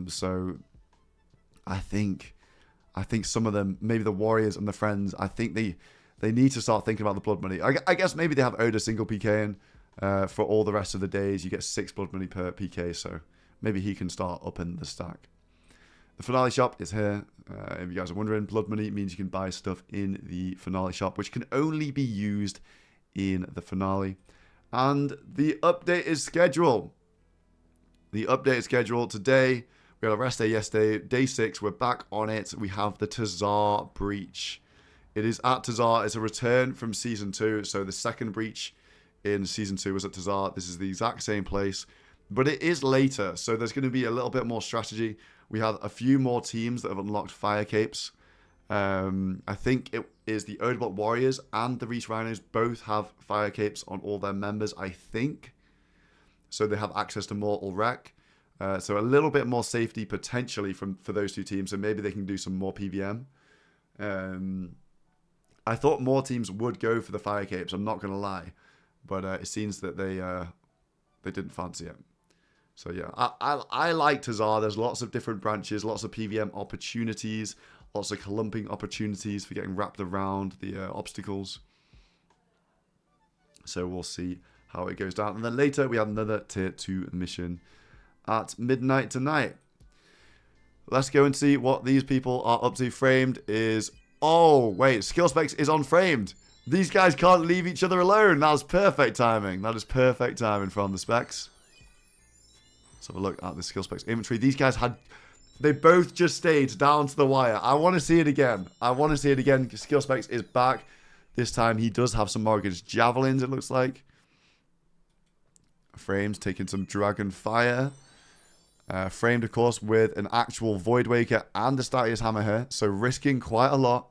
So I think some of them, maybe the Warriors and the Friends, I think they need to start thinking about the blood money. I guess maybe they have Oda single PKing for all the rest of the days. You get 6 blood money per PK, so maybe he can start upping the stack. The finale shop is here. If you guys are wondering, blood money means you can buy stuff in the finale shop, which can only be used in the finale. And the update is scheduled. The update is scheduled today. We had a rest day yesterday. Day 6, we're back on it. We have the Tazar breach. It is at Tazar. It's a return from Season 2. So the second breach in Season 2 was at Tazar. This is the exact same place. But it is later. So there's going to be a little bit more strategy. We have a few more teams that have unlocked fire capes. I think it is the Odeblock Warriors and the Reach Rhinos both have fire capes on all their members, I think. So they have access to Mortal Wreck. So a little bit more safety potentially for those two teams. So maybe they can do some more PVM. I thought more teams would go for the fire capes, I'm not going to lie. But it seems that they didn't fancy it. So yeah, I like Tazar. There's lots of different branches, lots of PVM opportunities, lots of clumping opportunities for getting wrapped around the obstacles. So we'll see how it goes down. And then later we have another tier 2 mission at midnight tonight. Let's go and see what these people are up to. Framed is... Oh, wait. Skill Specs is on Framed. These guys can't leave each other alone. That was perfect timing. That is perfect timing from the Specs. Let's have a look at the Skill Specs inventory. These guys had... They both just stayed down to the wire. I want to see it again. I want to see it again. Skill Specs is back. This time he does have some Morrigan's Javelins, it looks like. Frames taking some Dragon Fire. Framed, of course, with an actual Void Waker and the Statius Hammer here. So risking quite a lot.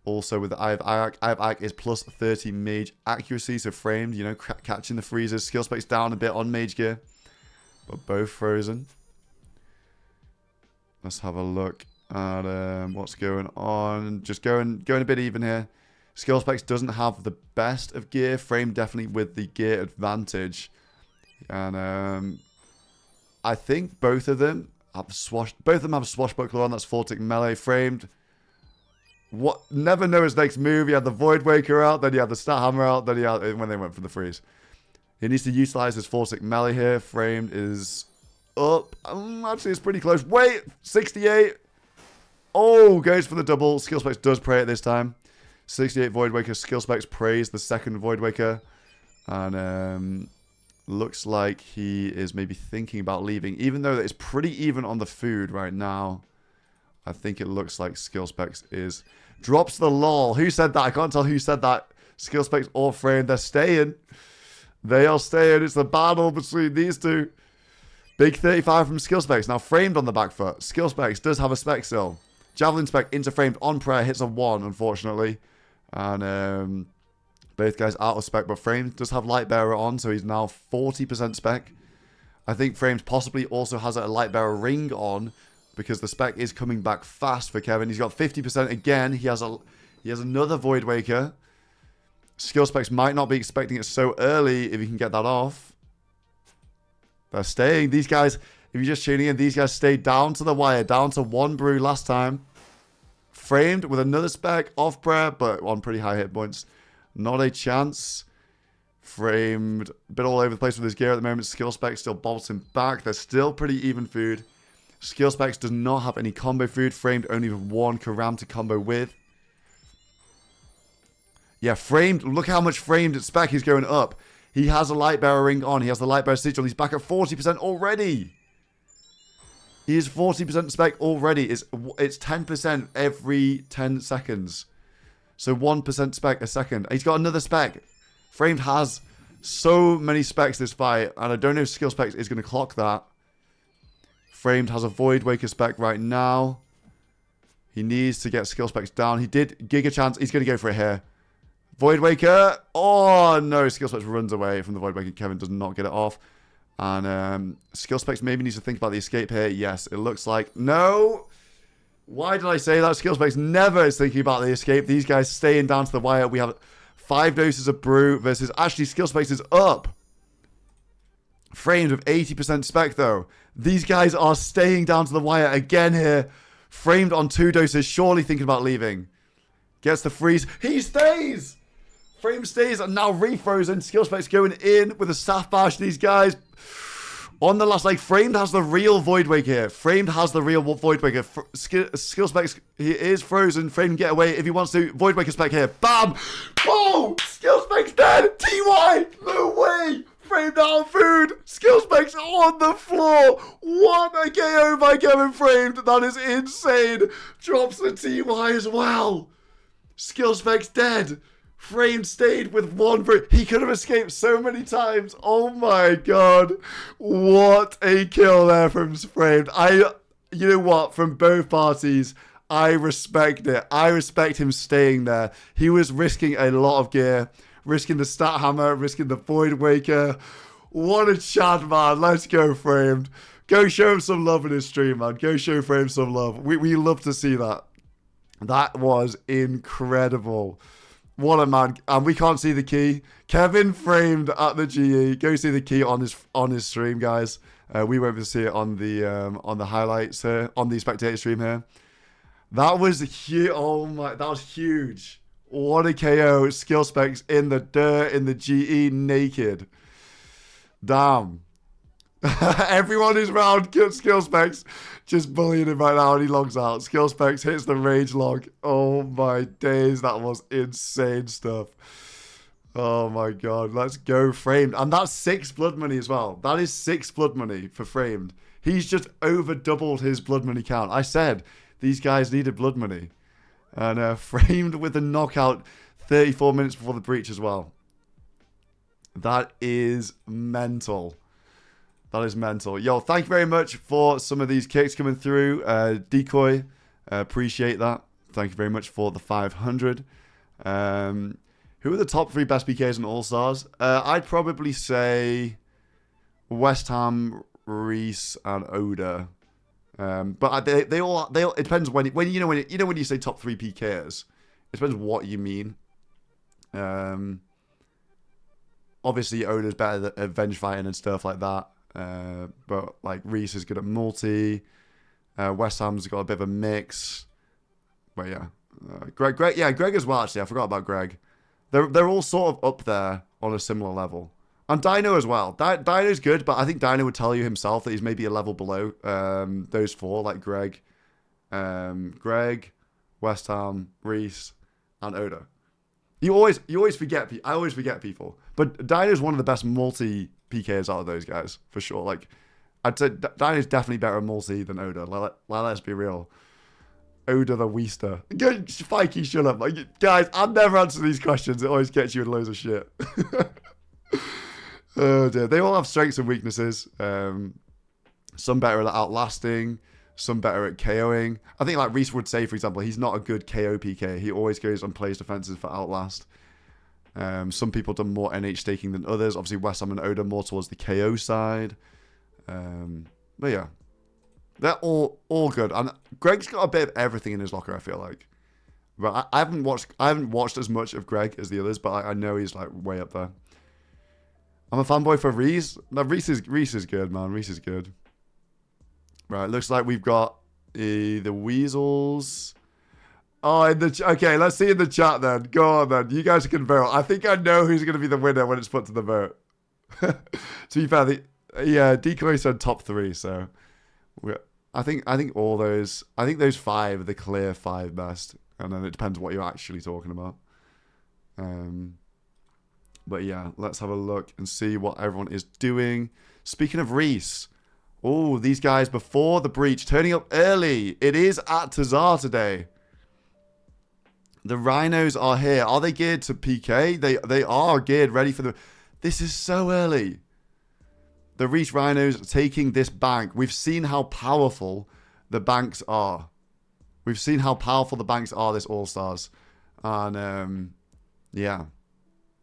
Also with the Eye of Arak. Eye of Arak is plus 30 Mage accuracy. So Framed, you know, catching the freezers. Skill Specs down a bit on Mage Gear. But both frozen. Let's have a look at what's going on. Just going a bit even here. Skill Specs doesn't have the best of gear. Frame definitely with the gear advantage. And I think both of them have Swashbuckler on. That's Fortic Melee. Framed. What? Never know his next move. He had the Void Waker out. Then he had the Stat Hammer out. Then he had when they went for the freeze. He needs to utilize his Fortic Melee here. Framed is up. Actually, it's pretty close. Wait, 68. Oh, goes for the double. Skill Specs does pray it this time. 68 Void Waker. Skill Specs prays the second Void Waker. And looks like he is maybe thinking about leaving. Even though it's pretty even on the food right now. I think it looks like Skill Specs is... Drops the lol. Who said that? I can't tell who said that. Skill Specs or Frame. They're staying. They are staying. It's the battle between these two. Big 35 from Skill Specs. Now Framed on the back foot. Skill Specs does have a spec still. Javelin spec into Framed on prayer. Hits a 1, unfortunately. And both guys out of spec. But Framed does have Light Bearer on. So he's now 40% spec. I think Framed possibly also has a Light Bearer ring on. Because the spec is coming back fast for Kevin. He's got 50% again. He has another Void Waker. Skill Specs might not be expecting it so early if he can get that off. They're staying. These guys, if you're just tuning in, these guys stayed down to the wire. Down to 1 brew last time. Framed with another spec. Off prayer, but on pretty high hit points. Not a chance. Framed. A bit all over the place with his gear at the moment. Skill Specs still bolting back. They're still pretty even food. Skill Specs does not have any combo food. Framed only with 1 Karam to combo with. Yeah, Framed. Look how much Framed spec he's going up. He has a Light Bearer ring on. He has the Light Bearer sigil. He's back at 40% already. He is 40% spec already. It's 10% every 10 seconds. So 1% spec a second. He's got another spec. Framed has So many specs this fight, and I don't know if skill specs is going to clock that. Framed has a Void Waker spec right now. He needs to get skill specs down. He did Giga Chance. He's going to go for it here. Void Waker. Oh, no. Skill specs runs away from the Void Waker. Kevin does not get it off. And skill specs maybe needs to think about the escape here. Yes, it looks like. No. Why did I say that? Skill specs never is thinking about the escape. These guys staying down to the wire. We have 5 doses of brew versus actually skill specs is up. Framed with 80% spec though. These guys are staying down to the wire again here. Framed on 2 doses, surely thinking about leaving. Gets the freeze. He stays! Frame stays and now refrozen. Skill specs going in with a staff bash. These guys on the last leg. Framed has the real Void Wake here. Framed has the real Void Waker. Skill specs, he is frozen. Framed can get away if he wants to. Void Waker spec here. Bam! Oh! Skill specs dead! TY! No way! Framed out of food. Skill specs on the floor. What a KO by Kevin Framed. That is insane. Drops the TY as well. Skill specs dead. Framed stayed with 1 brew. He could have escaped so many times. Oh my god. What a kill there from Framed. You know what? From both parties, I respect it. I respect him staying there. He was risking a lot of gear. Risking the stat hammer, risking the Void Waker. What a Chad, man. Let's go, Framed. Go show him some love in his stream, man. Go show Framed some love. We love to see that. That was incredible. What a man. And we can't see the key. Kevin Framed at the GE. Go see the key on his stream, guys. We won't be able to see it on the highlights here, on the spectator stream here. That was huge. Oh my, that was huge. What a KO. Skill specs in the dirt, in the GE, naked. Damn. Everyone is round skill specs, just bullying him right now, and he logs out. Skill specs hits the rage log. Oh my days, that was insane stuff. Oh my god, let's go Framed. And that's 6 blood money as well. That is 6 blood money for Framed. He's just over doubled his blood money count. I said these guys needed blood money. And Framed with a knockout 34 minutes before the breach as well. That is mental. That is mental. Yo, thank you very much for some of these kicks coming through. Decoy, appreciate that. Thank you very much for the 500. Who are the top 3 best PKs in All Stars? I'd probably say West Ham, Reese, and Oda. But they all it depends when you say top 3 PKers, it depends what you mean. Obviously Oda's better at venge fighting and stuff like that. But like Reese is good at multi. West Ham's got a bit of a mix. But yeah, Greg as well. Actually, I forgot about Greg. They're all sort of up there on a similar level. And Dino as well. Dino's good, but I think Dino would tell you himself that he's maybe a level below those 4, like Greg, West Ham, Reese, and Oda. You always forget. I always forget people. But Dino's one of the best multi PKs out of those guys for sure. Like I'd say Dino's definitely better at multi than Oda. Let's be real. Oda the Weester. Fikey, shut up. Like, guys, I'll never answer these questions. It always gets you in loads of shit. Oh dear. They all have strengths and weaknesses. Some better at outlasting, some better at KOing. I think like Reese would say, for example, he's not a good KO PK. He always goes and plays defenses for outlast. Some people have done more NH staking than others. Obviously, West Ham and Oda more towards the KO side. But yeah, they're all good. And Greg's got a bit of everything in his locker, I feel like. But I haven't watched as much of Greg as the others, but I know he's like way up there. I'm a fanboy for Reese. No, Reese is good, man. Reese is good. Right, looks like we've got the Weasels. Oh, okay, let's see in the chat then. Go on then. You guys can vote. I think I know who's going to be the winner when it's put to the vote. To be fair, Decoy said top 3, so I think all those. I think those 5 are the clear 5 best, and then it depends what you're actually talking about. But yeah, let's have a look and see what everyone is doing. Speaking of Reese, oh, these guys before the breach turning up early. It is at Tazar today. The Rhinos are here. Are they geared to PK? They are geared, ready for the. This is so early. The Reach Rhinos taking this bank. We've seen how powerful the banks are. We've seen how powerful the banks are this All Stars. And, yeah.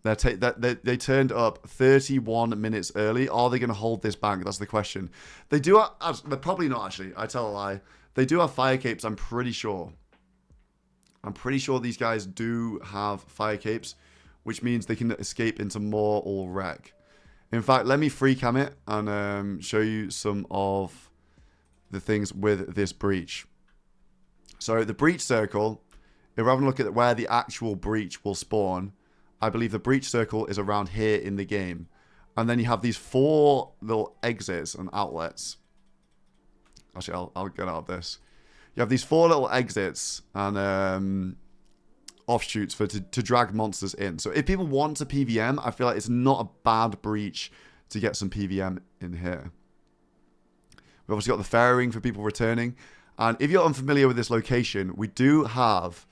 They turned up 31 minutes early. Are they going to hold this bank? That's the question. They do. They're probably not, actually. I tell a lie. They do have fire capes, I'm pretty sure. I'm pretty sure these guys do have fire capes, which means they can escape into more or wreck. In fact, let me free cam it and show you some of the things with this breach. So the breach circle, if we're having a look at where the actual breach will spawn, I believe the breach circle is around here in the game. And then you have these 4 little exits and outlets. Actually, I'll get out of this. You have these 4 little exits and offshoots to drag monsters in. So if people want to PVM, I feel like it's not a bad breach to get some PVM in here. We've obviously got the fairing for people returning. And if you're unfamiliar with this location, we do have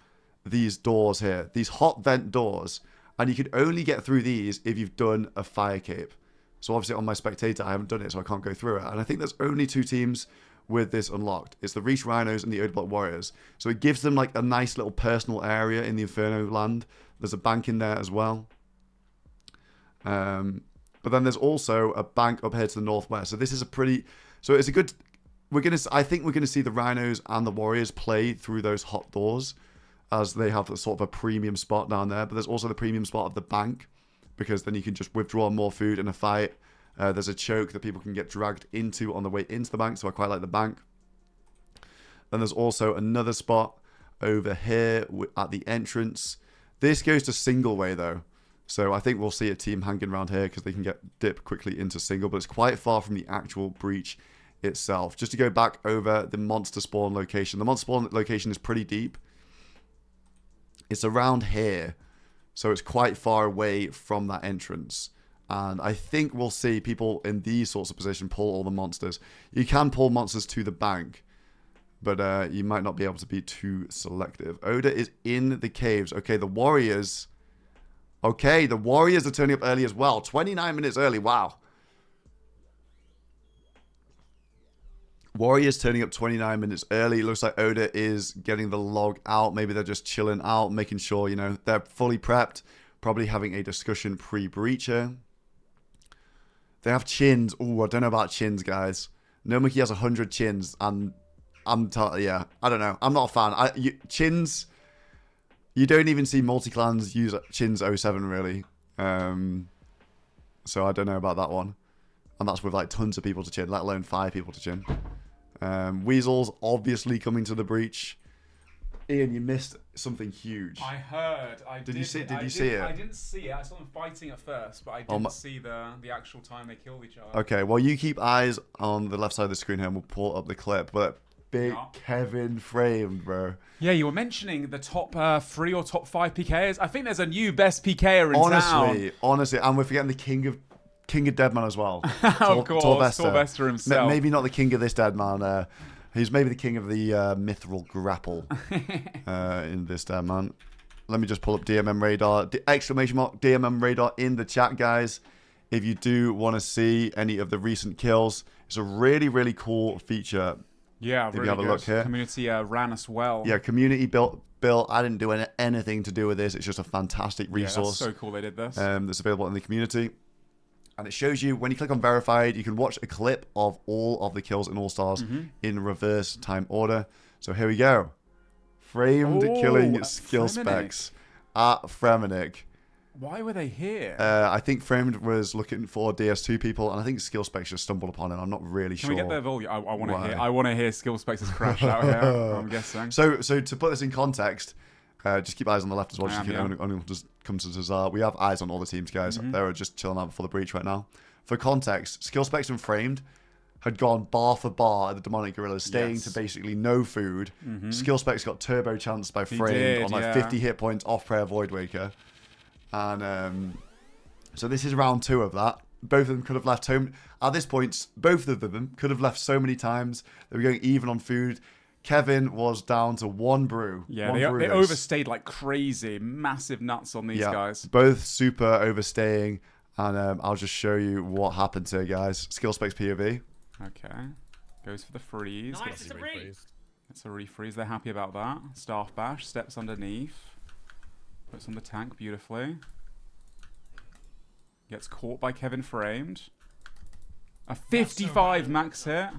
these doors here. These hot vent doors. And you can only get through these if you've done a fire cape. So obviously on my spectator, I haven't done it, so I can't go through it. And I think there's only 2 teams with this unlocked. It's the Reach Rhinos and the Odeblock Warriors. So it gives them like a nice little personal area in the Inferno land. There's a bank in there as well. But then there's also a bank up here to the northwest. So this is a pretty... So it's a good... I think we're going to see the Rhinos and the Warriors play through those hot doors, as they have a sort of a premium spot down there. But there's also the premium spot of the bank, because then you can just withdraw more food in a fight. There's a choke that people can get dragged into on the way into the bank, so I quite like the bank. Then there's also another spot over here at the entrance. This goes to single way, though. So I think we'll see a team hanging around here because they can get dip quickly into single, but it's quite far from the actual breach itself. Just to go back over the monster spawn location. The monster spawn location is pretty deep. It's around here, so it's quite far away from that entrance. And I think we'll see people in these sorts of positions pull all the monsters. You can pull monsters to the bank, but you might not be able to be too selective. Oda is in the caves. Okay, the Warriors. Okay, the Warriors are turning up early as well. 29 minutes early. Wow. Warriors turning up 29 minutes early. Looks like Oda is getting the log out. Maybe they're just chilling out, making sure, you know, they're fully prepped. Probably having a discussion pre-breacher. They have chins. Ooh, I don't know about chins, guys. Nomiki has 100 chins, and yeah, I don't know. I'm not a fan. Chins, you don't even see multi-clans use chins 07, really. So I don't know about that one. And that's with like tons of people to chin, let alone 5 people to chin. Weasels obviously coming to the breach. Ian, you missed something huge. I heard. Did you see it? Did you see it? I didn't see it. I saw them fighting at first, but I didn't see the actual time they killed each other. Okay, well, you keep eyes on the left side of the screen here, and we'll pull up the clip. But big Kevin framed, bro. Yeah, you were mentioning the top 3 or top 5 PKers. I think there's a new best PKer in town. Honestly, and we're forgetting the king of Deadman as well. Of course, Torvester himself. Maybe not the king of this Deadman. He's maybe the king of the mithril grapple in this Deadman. Let me just pull up DMM radar. Exclamation mark DMM radar in the chat, guys. If you do want to see any of the recent kills, it's a really, really cool feature. Yeah, if really you have a look here. Community ran as well. Yeah, community built. I didn't do anything to do with this. It's just a fantastic resource. Yeah, that's so cool they did this. That's available in the community. And it shows you, when you click on verified, you can watch a clip of all of the kills in All Stars in reverse time order. So here we go. Framed killing skill specs at Fremenic. Why were they here? I think Framed was looking for DS2 people, and I think skill specs just stumbled upon it. I'm not really sure. Can we get their volume? I want to hear. I want to hear skill specs crash out here. I'm guessing. So to put this in context, just keep eyes on the left as well. Only just come to Zazar. We have eyes on all the teams, guys. They're just chilling out before the breach right now. For context, skill specs and Framed had gone bar for bar at the Demonic Gorillas, staying to basically no food. Skill specs got turbo chanced by Framed on like 50 hit points off Prayer Voidwaker. And so this is round 2 of that. Both of them could have left home. At this point, both of them could have left so many times. They were going even on food. Kevin was down to 1 brew. Yeah, they overstayed like crazy. Massive nuts on these guys. Both super overstaying. And I'll just show you what happened here, guys. Skill specs POV. Okay. Goes for the freeze. Nice, it's a freeze. It's a refreeze. They're happy about that. Staff bash. Steps underneath. Puts on the tank beautifully. Gets caught by Kevin Framed. A 55 max hit.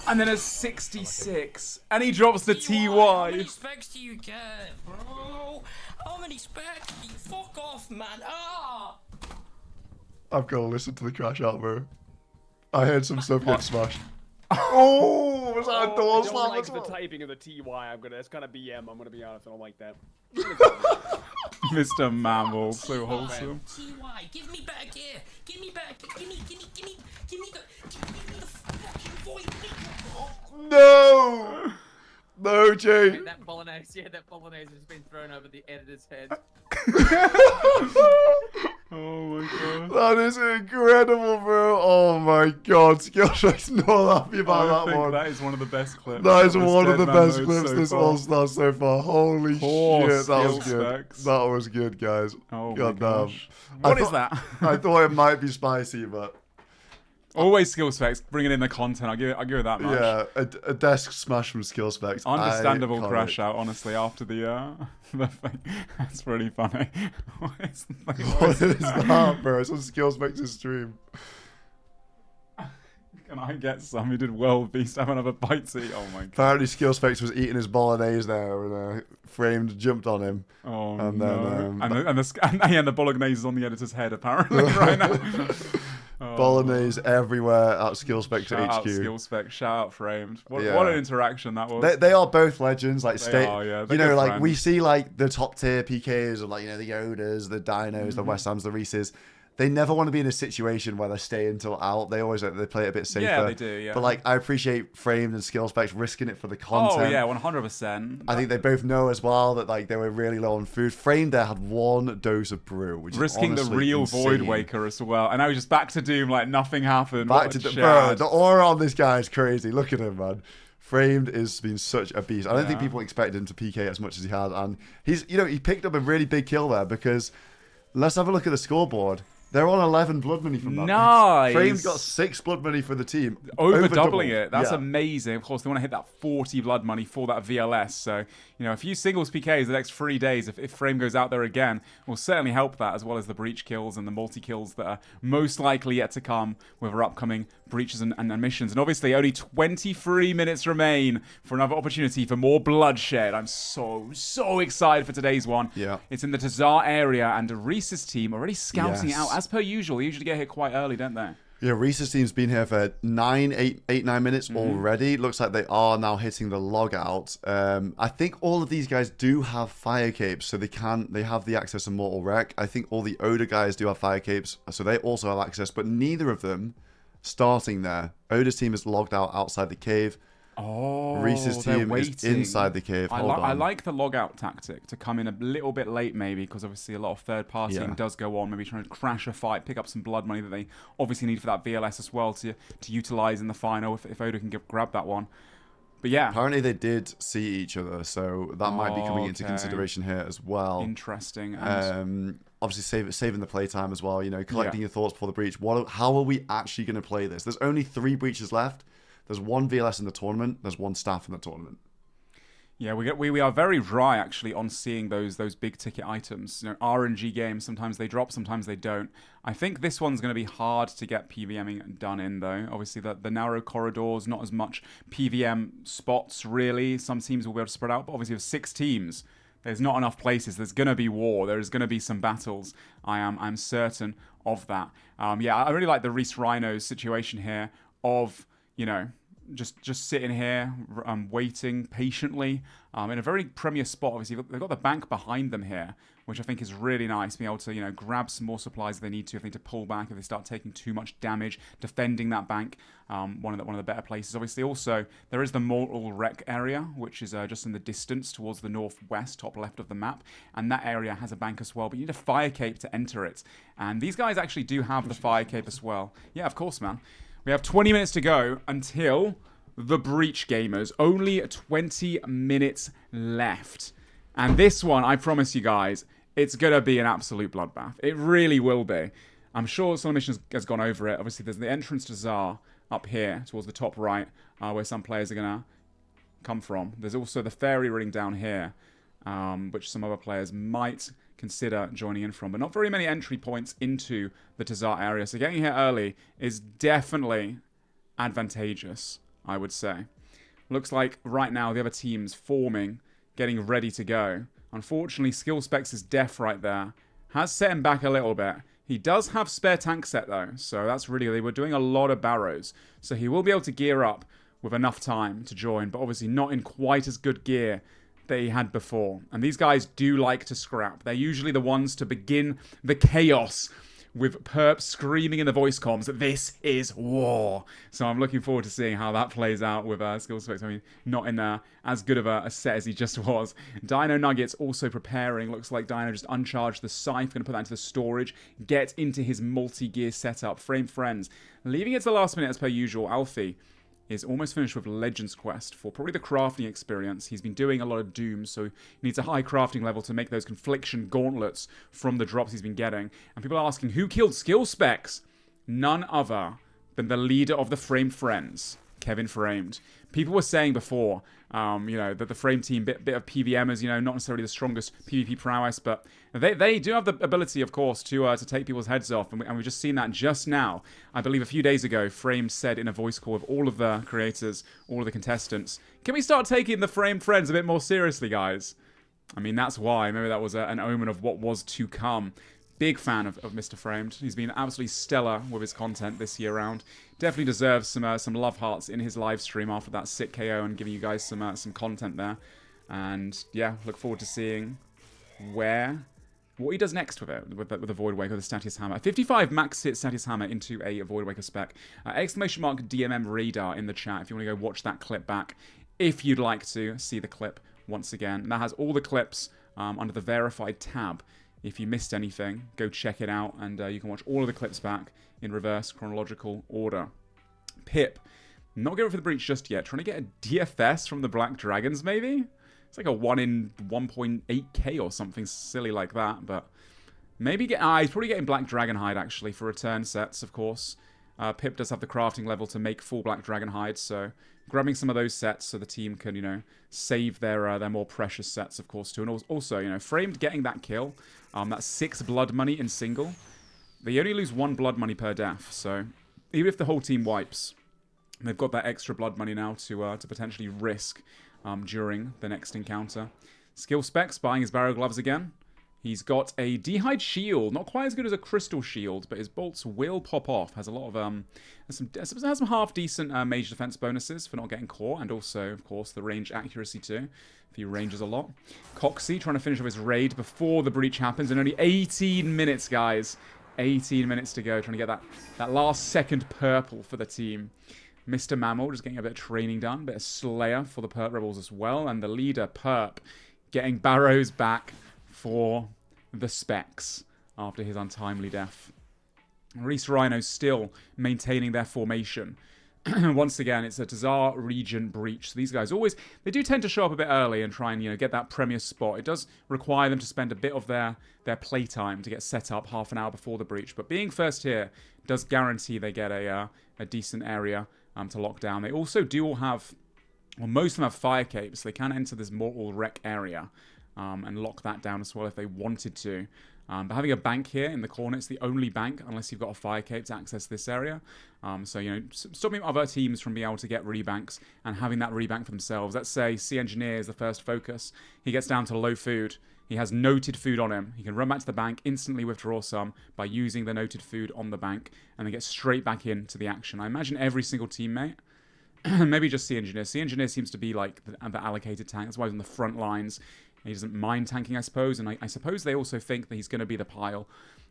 And then a 66. And he drops the TY. How many specs do you get, bro? How many specs? Fuck off, man. Ah! I've got to listen to the crash out, bro. I heard some stuff get smashed. Oh, was that a door I slam? don't like as the well? typing of the TY. It's kind of BM. I'm gonna be honest. I don't like that. Mr. Mammal, so wholesome. TY, give me back here. Give me back. Give me the fucking void. No! No, Jay. That bolognese, that bolognese has been thrown over the editor's head. Oh my god. That is incredible, bro. Oh my god. Skillshot's not happy about I that think one. that is one of the best clips. That is this one of the Deadman best mode clips so this far. All Stars so far. Holy Poor shit, that was skill good. specs. That was good, guys. Oh God my damn. gosh. What is that? I thought it might be spicy, but Always skill specs, bringing in the content. I'll give it that much. yeah, a desk smash from skill specs. Understandable Iconic. crash out, honestly, after the thing. That's really funny. What is What is that, bro? It's on skill specs' stream. Can I get some? He did World Beast have another bite to eat. Oh my god. Apparently, skill specs was eating his bolognese there, and Framed jumped on him. Oh and no. Then, and the bolognese is on the editor's head apparently right now. Oh, bolognese everywhere at skill specs shout HQ. out skill spec, shout out Framed. What Yeah. an interaction that was. They are both legends. Like They are, yeah. They're you know, good like we friends. see like the top tier PKs of like the Yodas, the Dinos, the West Hams, the Reeses. They never want to be in a situation where they stay until out. They always they play it a bit safer. Yeah, they do, yeah. But like I appreciate Framed and skill specs risking it for the content. Oh yeah, 100%. I think they both know as well that like they were really low on food. Framed there had one dose of brew, which Risking is the honestly real insane. Void Waker as well. And now he's just back to Doom like nothing happened. Back What to a the bro, Chad. the aura on this guy is crazy. Look at him, man. Framed has been such a beast. I don't think people expected him to PK as much as he had, and he's he picked up a really big kill there because let's have a look at the scoreboard. They're on 11 blood money from that. Nice. Framed got 6 blood money for the team. Over doubled. doubling it. That's Yeah. amazing. Of course, they want to hit that 40 blood money for that VLS. So, a few singles PKs the next 3 days, if Frame goes out there again, will certainly help that, as well as the breach kills and the multi-kills that are most likely yet to come with our upcoming breaches and missions. And obviously, only 23 minutes remain for another opportunity for more bloodshed. I'm so excited for today's one. Yeah. It's in the Tazar area, and Reese's team already scouting Yes. it out. As per usual, they usually get hit quite early, don't they? Yeah, Reese's team's been here for 9 minutes already. Looks like they are now hitting the log out. I think all of these guys do have fire capes, so they have the access to Mortal Wreck. I think all the Oda guys do have fire capes, so they also have access, but neither of them starting there. Oda's team is logged out outside the cave. Oh, Reese's they're team is waiting. inside the cave. Hold on. I like the logout tactic to come in a little bit late, maybe, because obviously a lot of third partying Yeah. does go on. Maybe trying to crash a fight, pick up some blood money that they obviously need for that VLS as well to utilize in the final if Oda can grab that one. But yeah, Apparently they did see each other, so that might be coming into Okay. consideration here as well. interesting. And Obviously saving the playtime as well, collecting your thoughts before the breach. How are we actually going to play this? There's only 3 breaches left. There's 1 VLS in the tournament. There's 1 staff in the tournament. yeah, we are very dry actually on seeing those big ticket items. RNG games, sometimes they drop, sometimes they don't. I think this one's going to be hard to get PVMing done in though. Obviously the narrow corridors, not as much PVM spots really. Some teams will be able to spread out, but obviously with 6 teams, there's not enough places. There's going to be war. There's going to be some battles. I'm certain of that. Yeah, I really like the Reese Rhinos situation here of, just sitting here, waiting patiently in a very premier spot. Obviously, they've got the bank behind them here, which I think is really nice. Being able to, grab some more supplies if they need to, if they need to pull back, if they start taking too much damage, defending that bank. One of the better places. Obviously, also there is the Mortal Wreck area, which is just in the distance towards the northwest, top left of the map, and that area has a bank as well. But you need a fire cape to enter it, and these guys actually do have the fire cape as well. Yeah, of course, man. We have 20 minutes to go until the breach, gamers. Only 20 minutes left. And this one, I promise you guys, it's going to be an absolute bloodbath. It really will be. I'm sure SoloMission has gone over it. Obviously, there's the entrance to Tsar up here towards the top right, where some players are going to come from. There's also the fairy ring down here, which some other players might consider joining in from. But not very many entry points into the Tazar area. So getting here early is definitely advantageous, I would say. Looks like right now the other team's forming, getting ready to go. Unfortunately, Skill Specs' death right there has set him back a little bit. He does have spare tank set though, so that's really, they were doing a lot of barrows. So he will be able to gear up with enough time to join, but obviously not in quite as good gear that he had before. And these guys do like to scrap. They're usually the ones to begin the chaos with Perp screaming in the voice comms that this is war. So I'm looking forward to seeing how that plays out with Skill Specs. I mean, not in as good of a set as he just was. Dino Nuggets also preparing. Looks like Dino just uncharged the Scythe. Going to put that into the storage. Get into his multi-gear setup. Frame Friends. Leaving it to the last minute as per usual. Alfie is almost finished with Legends Quest for probably the crafting experience. He's been doing a lot of Doom, so he needs a high crafting level to make those Confliction Gauntlets from the drops he's been getting. And people are asking, who killed Skill Specs? None other than the leader of the Frame Friends, Kevin Framed. People were saying before, that the Frame team, bit of PVMers, not necessarily the strongest PvP prowess, but they do have the ability, of course, to take people's heads off, and we've just seen that just now. I believe a few days ago, Frame said in a voice call with all of the creators, all of the contestants, can we start taking the Frame Friends a bit more seriously, guys? I mean, that's why. Maybe that was an omen of what was to come. Big fan of Mr. Framed. He's been absolutely stellar with his content this year round. Definitely deserves some love hearts in his live stream after that sick KO and giving you guys some content there. And yeah, look forward to seeing what he does next with it, with the Void Waker, the Statius Hammer. 55 max hit Statius Hammer into a Void Waker spec. Exclamation mark DMM Radar in the chat if you want to go watch that clip back. If you'd like to see the clip once again. That has all the clips under the verified tab. If you missed anything, go check it out, and you can watch all of the clips back in reverse chronological order. Pip, not going for the breach just yet. Trying to get a DFS from the Black Dragons, maybe? It's like a 1 in 1.8k or something silly like that, but maybe he's probably getting Black Dragon Hide, actually, for return sets, of course. Pip does have the crafting level to make full Black Dragon Hide, so grabbing some of those sets so the team can, save their more precious sets, of course, too. And also, Framed getting that kill, that's 6 blood money in single. They only lose 1 blood money per death, so even if the whole team wipes, they've got that extra blood money now to potentially risk during the next encounter. Skill Specs, buying his Barrow Gloves again. He's got a D'hide Shield, not quite as good as a Crystal Shield, but his bolts will pop off. Has a lot of has some half decent mage defense bonuses for not getting caught, and also, of course, the range accuracy too. If he ranges a lot. Coxie trying to finish off his raid before the breach happens, in only 18 minutes, guys. 18 minutes to go, trying to get that last second purple for the team. Mr. Mammal just getting a bit of training done, a bit of Slayer for the Perp Rebels as well, and the leader, Perp, getting Barrows back for the Specs after his untimely death. Reese Rhino still maintaining their formation. Once again, it's a Tazar region breach. So these guys they do tend to show up a bit early and try and, get that premier spot. It does require them to spend a bit of their playtime to get set up half an hour before the breach. But being first here does guarantee they get a decent area to lock down. They also do all have, well, most of them have fire capes. So they can enter this mortal wreck area and lock that down as well if they wanted to. But having a bank here in the corner, it's the only bank unless you've got a fire cape to access this area. So, stopping other teams from being able to get rebanks and having that rebank for themselves. Let's say Sea Engineer is the first focus. He gets down to low food. He has noted food on him. He can run back to the bank, instantly withdraw some by using the noted food on the bank, and then get straight back into the action. I imagine every single teammate, maybe just Sea Engineer. Sea Engineer seems to be like the allocated tank. That's why he's on the front lines. He doesn't mind tanking, I suppose, and I suppose they also think that he's going to be the pile.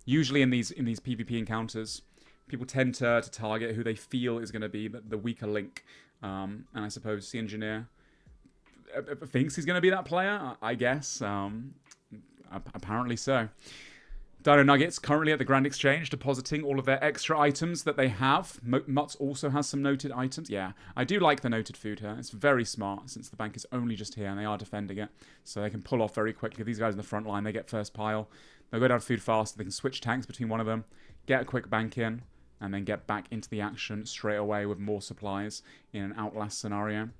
Usually in these PvP encounters, people tend to target who they feel is going to be the weaker link, and I suppose Sea Engineer thinks he's going to be that player, I guess. Apparently so. Dino Nuggets currently at the Grand Exchange, depositing all of their extra items that they have. Mutz also has some noted items. Yeah, I do like the noted food here. It's very smart since the bank is only just here and they are defending it. So they can pull off very quickly. These guys in the front line, they get first pile. They'll go down to food fast. They can switch tanks between one of them, get a quick bank in, and then get back into the action straight away with more supplies in an Outlast scenario.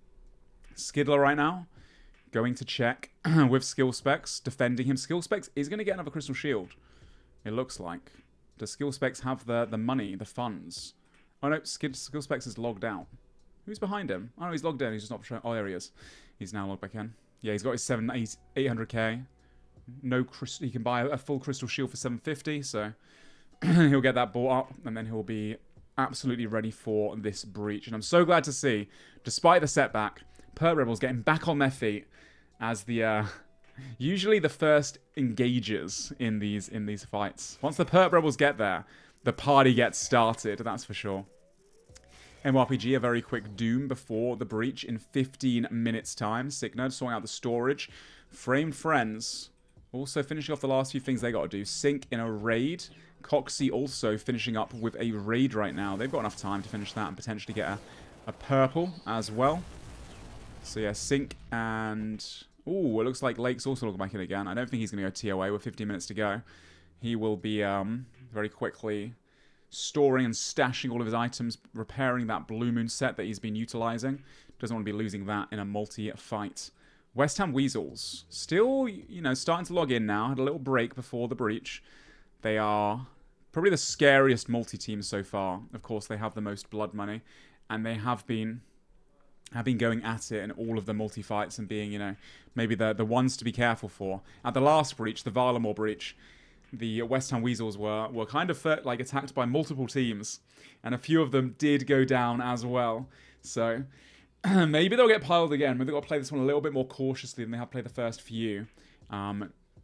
Skiddler right now, going to check with Skill Specs, defending him. Skill Specs is going to get another Crystal Shield. It looks like. Does Skill Specs have the money, the funds? Oh no, Skill Specs is logged out. Who's behind him? Oh no, he's logged in. He's just not showing. Oh, there he is. He's now logged back in. Yeah, he's got his 800k. No crystal. He can buy a full Crystal Shield for 750, so he'll get that bought up, and then he'll be absolutely ready for this breach. And I'm so glad to see, despite the setback, Perp Rebels getting back on their feet as the usually the first engagers in these fights. Once the Perp Rebels get there, the party gets started, that's for sure. MRPG, a very quick doom before the breach in 15 minutes time. Signode sorting out the storage. Framed Friends also finishing off the last few things they got to do. Sync in a raid. Coxie also finishing up with a raid right now. They've got enough time to finish that and potentially get a purple as well. So yeah, Sync and... Ooh, it looks like Lake's also looking back in again. I don't think he's going to go TOA with 15 minutes to go. He will be very quickly storing and stashing all of his items, repairing that Blue Moon set that he's been utilizing. Doesn't want to be losing that in a multi-fight. West Ham Weasels, still, you know, starting to log in now. Had a little break before the breach. They are probably the scariest multi-team so far. Of course, they have the most blood money, and they have been going at it in all of the multi-fights and being, you know, maybe the ones to be careful for. At the last breach, the Varlamore breach, the West Ham Weasels were kind of like attacked by multiple teams, and a few of them did go down as well. So maybe they'll get piled again. Maybe they've got to play this one a little bit more cautiously than they have played the first few.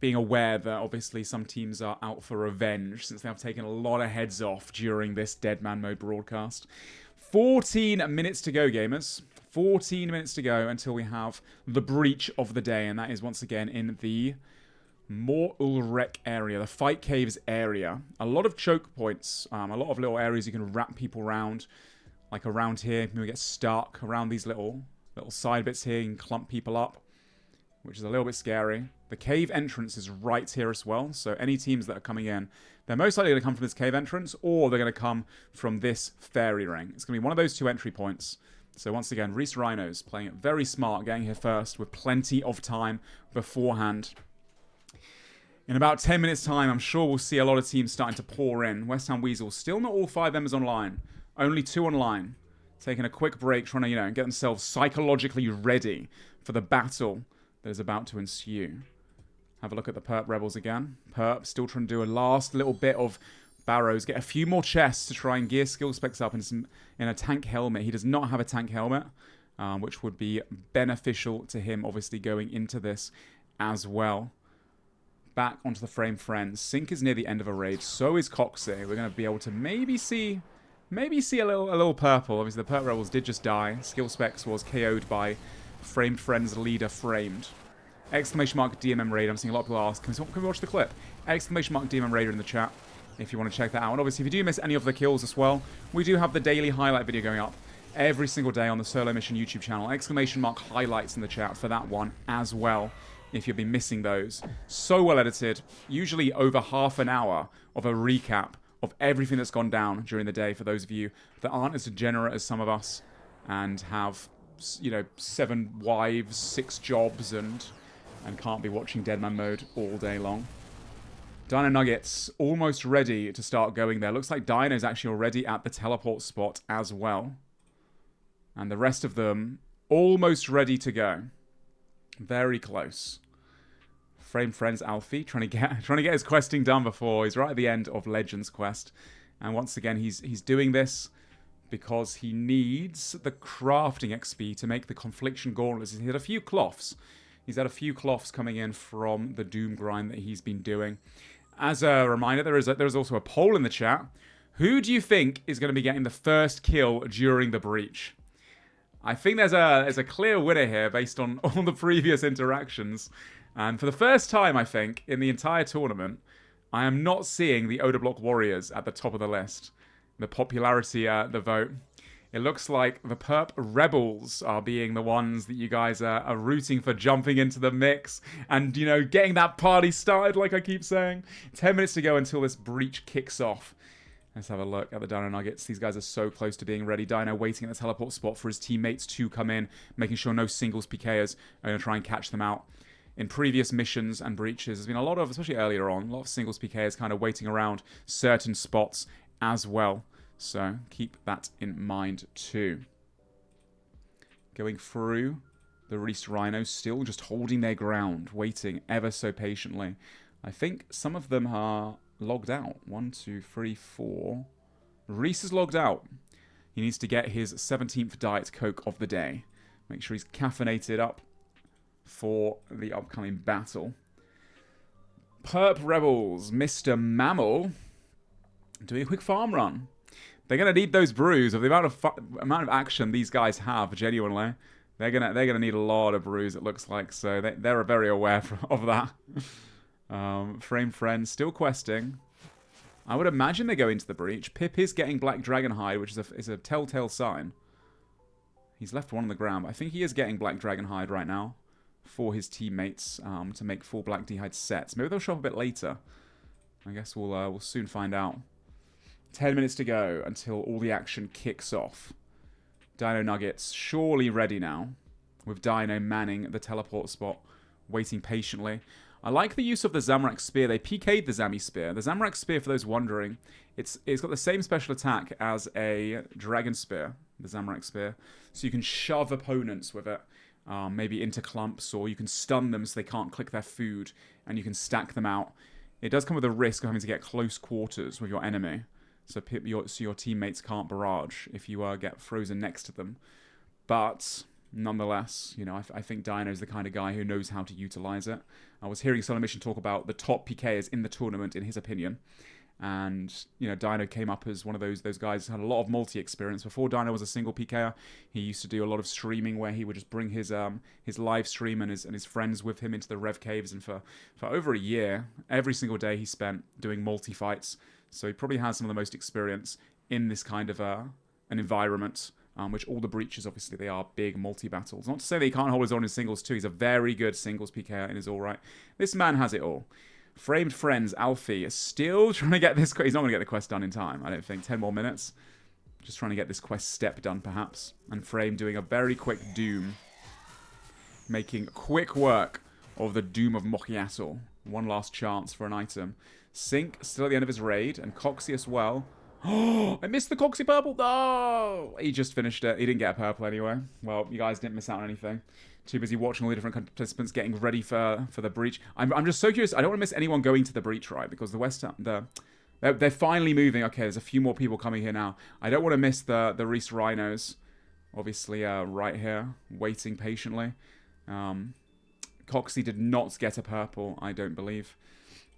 Being aware that obviously some teams are out for revenge since they have taken a lot of heads off during this Deadman mode broadcast. 14 minutes to go, gamers. 14 minutes to go until we have the breach of the day, and that is once again in the Mor-Ulrek area, the Fight Caves area. A lot of choke points, a lot of little areas you can wrap people around, like around here. We get stuck around these little side bits here. You can clump people up, which is a little bit scary. The cave entrance is right here as well, so any teams that are coming in, they're most likely going to come from this cave entrance, or they're going to come from this fairy ring. It's going to be one of those two entry points. So once again, Reese Rhinos playing it very smart, getting here first with plenty of time beforehand. In about 10 minutes' time, I'm sure we'll see a lot of teams starting to pour in. West Ham Weasels, still not all 5 members online. Only 2 online. Taking a quick break, trying to, you know, get themselves psychologically ready for the battle that is about to ensue. Have a look at the Perp Rebels again. Perp still trying to do a last little bit of barrows. Get a few more chests to try and gear skill specs up in a tank helmet. He does not have a tank helmet, which would be beneficial to him, obviously, going into this as well. Back onto the Frame Friends. Sync is near the end of a raid. So is Coxie. We're going to be able to maybe see a little purple. Obviously, the Perp Rebels did just die. Skill specs was KO'd by Framed Friends leader Framed. Exclamation mark DMM Raider. I'm seeing a lot of people ask, can we watch the clip? Exclamation mark DMM Raider in the chat if you want to check that out. And obviously, if you do miss any of the kills as well, we do have the daily highlight video going up every single day on the SoloMission YouTube channel. Exclamation mark highlights in the chat for that one as well, if you've been missing those. So well edited. Usually over half an hour of a recap of everything that's gone down during the day for those of you that aren't as degenerate as some of us and have, you know, 7 wives, 6 jobs, and can't be watching Deadman mode all day long. Dino Nuggets almost ready to start going there. Looks like Dino's actually already at the teleport spot as well. And the rest of them almost ready to go. Very close. Frame Friends Alfie trying to get his questing done before he's right at the end of Legends quest. And once again, he's doing this because he needs the crafting XP to make the Confliction Gauntlets. He had a few cloths. He's had a few cloths coming in from the Doom grind that he's been doing. As a reminder, there is also a poll in the chat. Who do you think is going to be getting the first kill during the breach? I think there's a clear winner here based on all the previous interactions. And for the first time, I think, in the entire tournament, I am not seeing the Odablock Warriors at the top of the list. The popularity, the vote. It looks like the Perp Rebels are being the ones that you guys are rooting for jumping into the mix and, you know, getting that party started, like I keep saying. 10 minutes to go until this breach kicks off. Let's have a look at the Dino Nuggets. These guys are so close to being ready. Dino waiting at the teleport spot for his teammates to come in, making sure no singles PKers are going to try and catch them out. In previous missions and breaches, there's been a lot of, especially earlier on, a lot of singles PKers kind of waiting around certain spots as well. So keep that in mind too. Going through, the Reese Rhinos still just holding their ground, waiting ever so patiently. I think some of them are logged out. 1, 2, 3, 4. Reese is logged out. He needs to get his 17th Diet Coke of the day. Make sure he's caffeinated up for the upcoming battle. Perp Rebels, Mr. Mammal, doing a quick farm run. They're gonna need those brews of the amount of action these guys have. Genuinely, they're gonna need a lot of brews. It looks like, so they're very aware of that. Frame Friends still questing. I would imagine they go into the breach. Pip is getting Black Dragon Hide, which is a telltale sign. He's left one on the ground. I think he is getting Black Dragon Hide right now for his teammates to make full Black D-Hide sets. Maybe they'll show up a bit later. I guess we'll soon find out. 10 minutes to go until all the action kicks off. Dino Nuggets surely ready now, with Dino manning the teleport spot, waiting patiently. I like the use of the Zamorak Spear. They PK'd the Zami Spear. The Zamorak Spear, for those wondering, it's got the same special attack as a Dragon Spear, the Zamorak Spear. So you can shove opponents with it, maybe into clumps, or you can stun them so they can't click their food, and you can stack them out. It does come with a risk of having to get close quarters with your enemy. So your teammates can't barrage if you get frozen next to them. But nonetheless, you know, I think Dino's the kind of guy who knows how to utilize it. I was hearing SoloMission talk about the top PKers in the tournament, in his opinion. And, you know, Dino came up as one of those guys who had a lot of multi-experience. Before Dino was a single PKer, he used to do a lot of streaming where he would just bring his live stream and his friends with him into the Rev Caves. And for over a year, every single day he spent doing multi-fights. So he probably has some of the most experience in this kind of an environment, which all the breaches, obviously, they are big multi-battles. Not to say that he can't hold his own in singles too. He's a very good singles PKer and is all right. This man has it all. Framed Friends, Alfie, is still trying to get this... He's not going to get the quest done in time, I don't think. 10 more minutes. Just trying to get this quest step done, perhaps. And Frame doing a very quick Doom. Making quick work of the Doom of Mokiatel. One last chance for an item. Sink still at the end of his raid, and Coxie as well. Oh, I missed the Coxie purple. No, he just finished it. He didn't get a purple anyway. Well, you guys didn't miss out on anything. Too busy watching all the different participants getting ready for the breach. I'm just so curious. I don't want to miss anyone going to the breach, right? Because they're finally moving. Okay, there's a few more people coming here now. I don't want to miss the Reese Rhinos. Obviously, right here, waiting patiently. Coxie did not get a purple, I don't believe.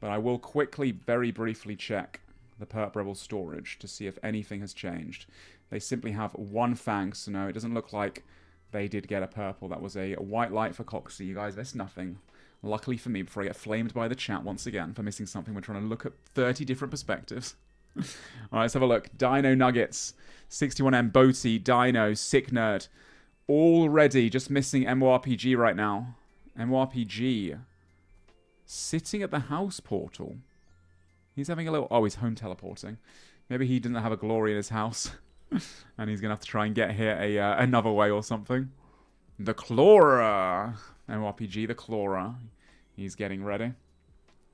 But I will quickly, very briefly check the Perp Rebel storage to see if anything has changed. They simply have one fang, so no, it doesn't look like they did get a purple. That was a white light for Coxie. You guys, that's nothing. Luckily for me, before I get flamed by the chat once again for missing something, we're trying to look at 30 different perspectives. Alright, let's have a look. Dino Nuggets, 61M Boaty, Dino, Sick Nerd. Already just missing MORPG right now. MORPG sitting at the house portal. He's having a little... Oh, he's home teleporting. Maybe he didn't have a glory in his house. And he's going to have to try and get here another way or something. The Chlora. MRPG, the Chlora. He's getting ready.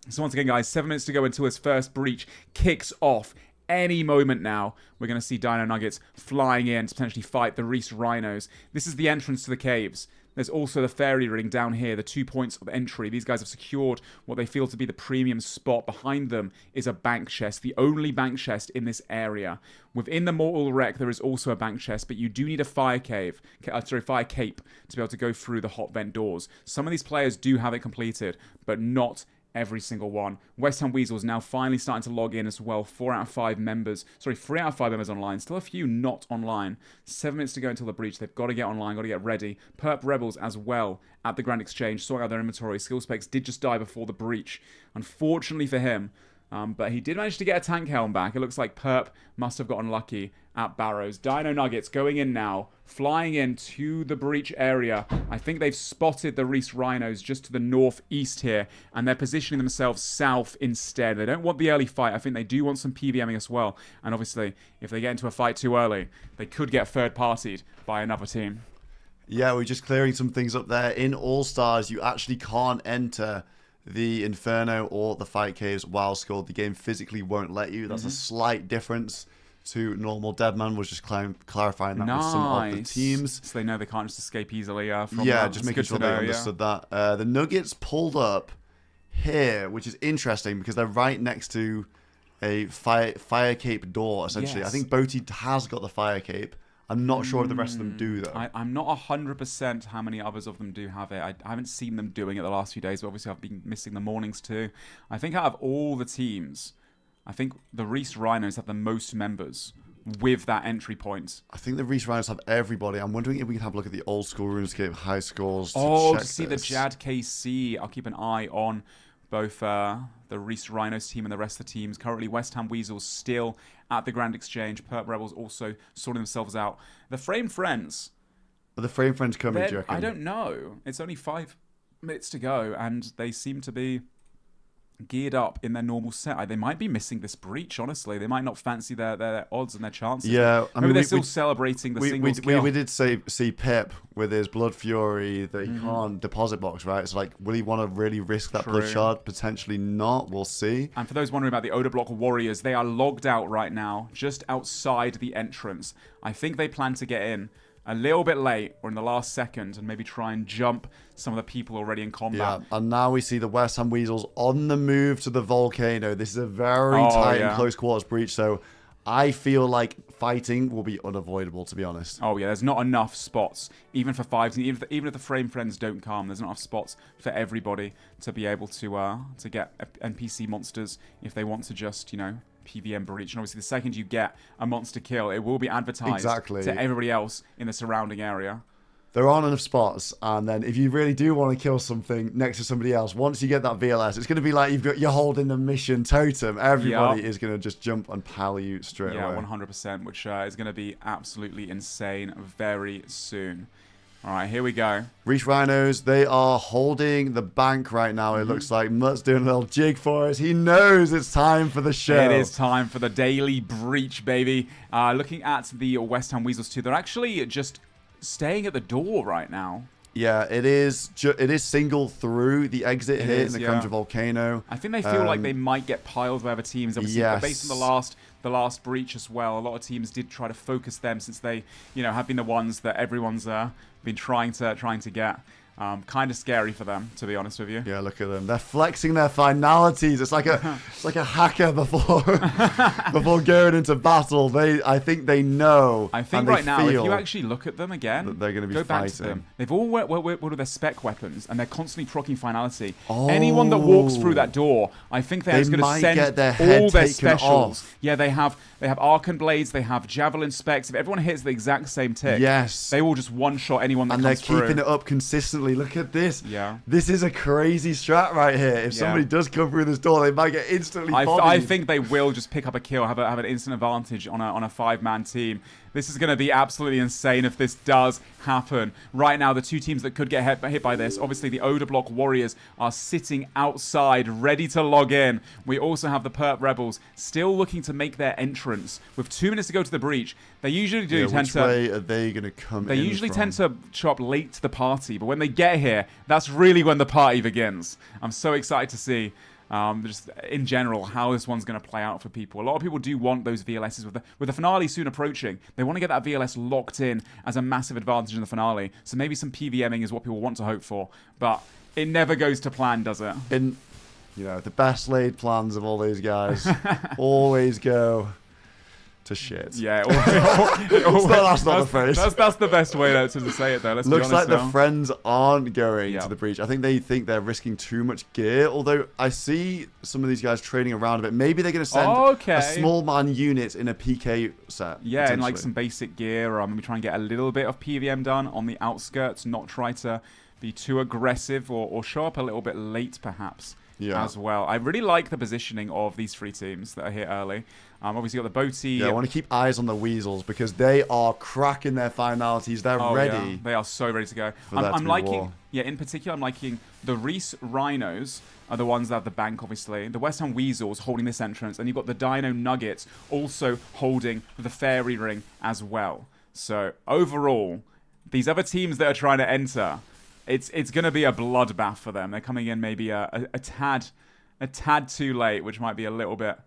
So once again, guys, 7 minutes to go until his first breach kicks off. Any moment now, we're going to see Dino Nuggets flying in to potentially fight the Reese Rhinos. This is the entrance to the caves. There's also the fairy ring down here, the 2 points of entry. These guys have secured what they feel to be the premium spot. Behind them is a bank chest, the only bank chest in this area. Within the Mortal Wreck, there is also a bank chest, but you do need a fire cape to be able to go through the hot vent doors. Some of these players do have it completed, but not every single one. West Ham Weasels now finally starting to log in as well. 3 out of 5 members online. Still a few not online. 7 minutes to go until the breach. They've got to get online, got to get ready. Perp Rebels as well at the Grand Exchange, sorting out their inventory. Skill Specs did just die before the breach. Unfortunately for him, But he did manage to get a tank helm back. It looks like Perp must have gotten lucky at Barrows. Dino Nuggets going in now, flying into the breach area. I think they've spotted the Reese Rhinos just to the northeast here, and they're positioning themselves south instead. They don't want the early fight. I think they do want some PVMing as well. And obviously, if they get into a fight too early, they could get third-partied by another team. Yeah, we're just clearing some things up there. In All Stars, you actually can't enter the Inferno or the Fight Caves while scored. The game physically won't let you. That's a slight difference to normal. Deadman was just clarifying that with some of the teams. So they know they can't just escape easily from yeah, that. just making sure they understood that. The Nuggets pulled up here, which is interesting because they're right next to a fire cape door, essentially. Yes. I think Boaty has got the fire cape. I'm not sure if the rest of them do, though. I'm not 100% how many others of them do have it. I haven't seen them doing it the last few days, but obviously I've been missing the mornings too. I think out of all the teams, I think the Reese Rhinos have the most members with that entry point. I think the Reese Rhinos have everybody. I'm wondering if we can have a look at the Old School RuneScape high scores to see this. the Jad KC. I'll keep an eye on both the Reese Rhinos team and the rest of the teams. Currently, West Ham Weasels still at the Grand Exchange. Perp Rebels also sorting themselves out. The Frame Friends. Are the Frame Friends coming, do you reckon? I don't know. It's only 5 minutes to go, and they seem to be geared up in their normal set. They might be missing this breach, honestly. They might not fancy their odds and their chances. Yeah, I mean, they're still celebrating the singles kill. We did see Pip with his Blood Fury that he can't deposit box, right? So, like, will he want to really risk that Blood Shard? Potentially not. We'll see. And for those wondering about the Odor Block Warriors, they are logged out right now, just outside the entrance. I think they plan to get in a little bit late or in the last second and maybe try and jump some of the people already in combat. Yeah, and now we see the West Ham Weasels on the move to the volcano. This is a very tight and close quarters breach, so I feel like fighting will be unavoidable, to be honest. Oh, yeah, there's not enough spots, even for 5s. Even if the Frame Friends don't come, there's not enough spots for everybody to be able to get NPC monsters if they want to just, PVM breach. And obviously, the second you get a monster kill, it will be advertised to everybody else in the surrounding area. There aren't enough spots, and then if you really do want to kill something next to somebody else, once you get that VLS, it's going to be like you're holding the mission totem. Everybody is going to just jump and pal you straight away. Yeah, 100%, which is going to be absolutely insane very soon. All right, here we go. Reese Rhinos, they are holding the bank right now. It looks like Mutt's doing a little jig for us. He knows it's time for the show. It is time for the daily breach, baby. Looking at the West Ham Weasels too, they're actually just staying at the door right now. Yeah, it is single through the exit here in the Conjure Volcano. I think they feel like they might get piled by other teams. Obviously, based on the last breach as well, a lot of teams did try to focus them since they, have been the ones that everyone's been trying to get. Kind of scary for them, to be honest with you. Yeah, look at them. They're flexing their finalities. It's like a hacker before going into battle. I think they know. I think right now, if you actually look at them again, they're going to be go fighting. Back to them. They've all worked with their spec weapons, and they're constantly proccing finality. Anyone that walks through that door, I think they're just going to send all their specials. Yeah, they have Arcan Blades, they have Javelin specs. If everyone hits the exact same tick, they will just one-shot anyone that comes through. And they're keeping it up consistently. Look at this. Yeah. This is a crazy strat right here. If somebody does come through this door, they might get instantly bodied. I think they will just pick up a kill, have an instant advantage on a 5-man team. This is going to be absolutely insane if this does happen. Right now, the two teams that could get hit by this, obviously the Odor Block Warriors are sitting outside, ready to log in. We also have the Perp Rebels still looking to make their entrance. With 2 minutes to go to the breach, they usually which way are they going to come in? They usually tend to show up late to the party, but when they get here, that's really when the party begins. I'm so excited to see just in general how this one's going to play out for people. A lot of people do want those VLSs with the finale soon approaching. They want to get that VLS locked in as a massive advantage in the finale. So maybe some PVMing is what people want to hope for, but it never goes to plan, does it? The best laid plans of all these guys always go to shit. Yeah, that's not the phrase. That's the best way to say it, though. Let's be honest. Looks like the friends aren't going to the breach. I think they think they're risking too much gear. Although I see some of these guys trading around a bit. Maybe they're going to send a small man unit in a PK set. Yeah, and like some basic gear. Maybe try and get a little bit of PVM done on the outskirts. Not try to be too aggressive or show up a little bit late, perhaps. as well. I really like the positioning of these 3 teams that are here early. Obviously, you got the Boaty. Yeah, I want to keep eyes on the Weasels because they are cracking their finalities. They're ready. Yeah. They are so ready to go. I'm liking, in particular, I'm liking the Reese Rhinos are the ones that have the bank, obviously. The West Ham Weasels holding this entrance. And you've got the Dino Nuggets also holding the Fairy Ring as well. So, overall, these other teams that are trying to enter, it's going to be a bloodbath for them. They're coming in maybe a tad too late, which might be a little bit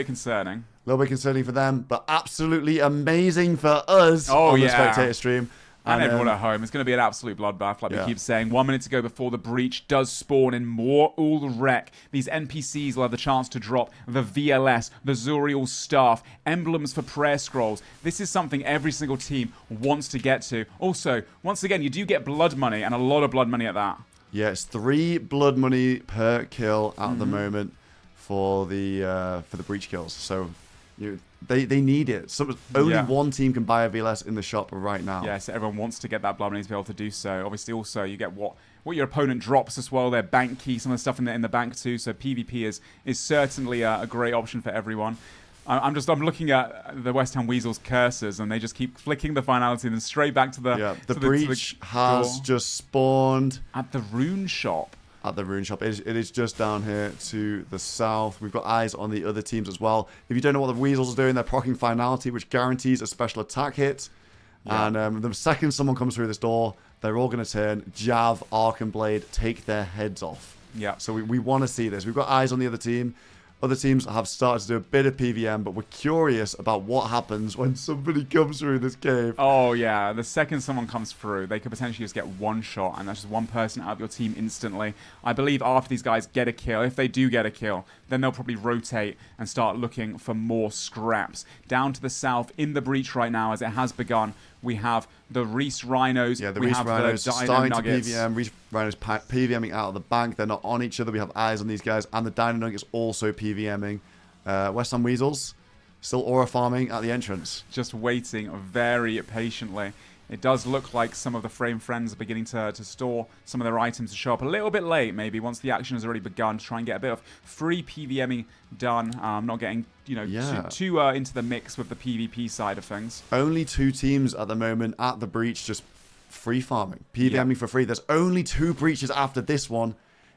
concerning. A little bit concerning for them, but absolutely amazing for us on the spectator stream. And everyone at home. It's going to be an absolute bloodbath, like we keep saying. 1 minute to go before the breach does spawn in more All Wreck. These NPCs will have the chance to drop the VLS, the Zuriel Staff, emblems for prayer scrolls. This is something every single team wants to get to. Also, once again, you do get blood money, and a lot of blood money at that. Yeah, it's 3 blood money per kill at the moment for the breach kills. So they need it. Only one team can buy a VLS in the shop right now. Yeah, so everyone wants to get that blood money to be able to do so. Obviously, also you get what your opponent drops as well. Their bank key, some of the stuff in the bank too. So PvP is certainly a great option for everyone. I'm looking at the West Ham Weasels cursors, and they just keep flicking the finality and then straight back to the breach has just spawned at the rune shop. At the rune shop. It is just down here to the south. We've got eyes on the other teams as well. If you don't know what the Weasels are doing, they're proccing finality, which guarantees a special attack hit. Yeah. And the second someone comes through this door, they're all going to turn Jav, Arc, and Blade, take their heads off. Yeah. So we want to see this. We've got eyes on the other team. Other teams have started to do a bit of PVM, but we're curious about what happens when somebody comes through this cave. Oh, yeah. The second someone comes through, they could potentially just get one shot, and that's just one person out of your team instantly. I believe after these guys get a kill, if they do get a kill, then they'll probably rotate and start looking for more scraps. Down to the south, in the breach right now, as it has begun, we have the Reese Rhinos. Yeah, the we Reese have Rhinos the Dino starting Nuggets. to PVM. Reese Rhinos PVMing out of the bank. They're not on each other. We have eyes on these guys. And the Dino Nuggets also PVMing. West Ham Weasels still aura farming at the entrance. Just waiting very patiently. It does look like some of the Frame Friends are beginning to store some of their items to show up a little bit late, maybe, once the action has already begun, to try and get a bit of free PVMing done. Not getting, too into the mix with the PvP side of things. Only 2 teams at the moment at the breach just free farming. PVMing for free. There's only 2 breaches after this one.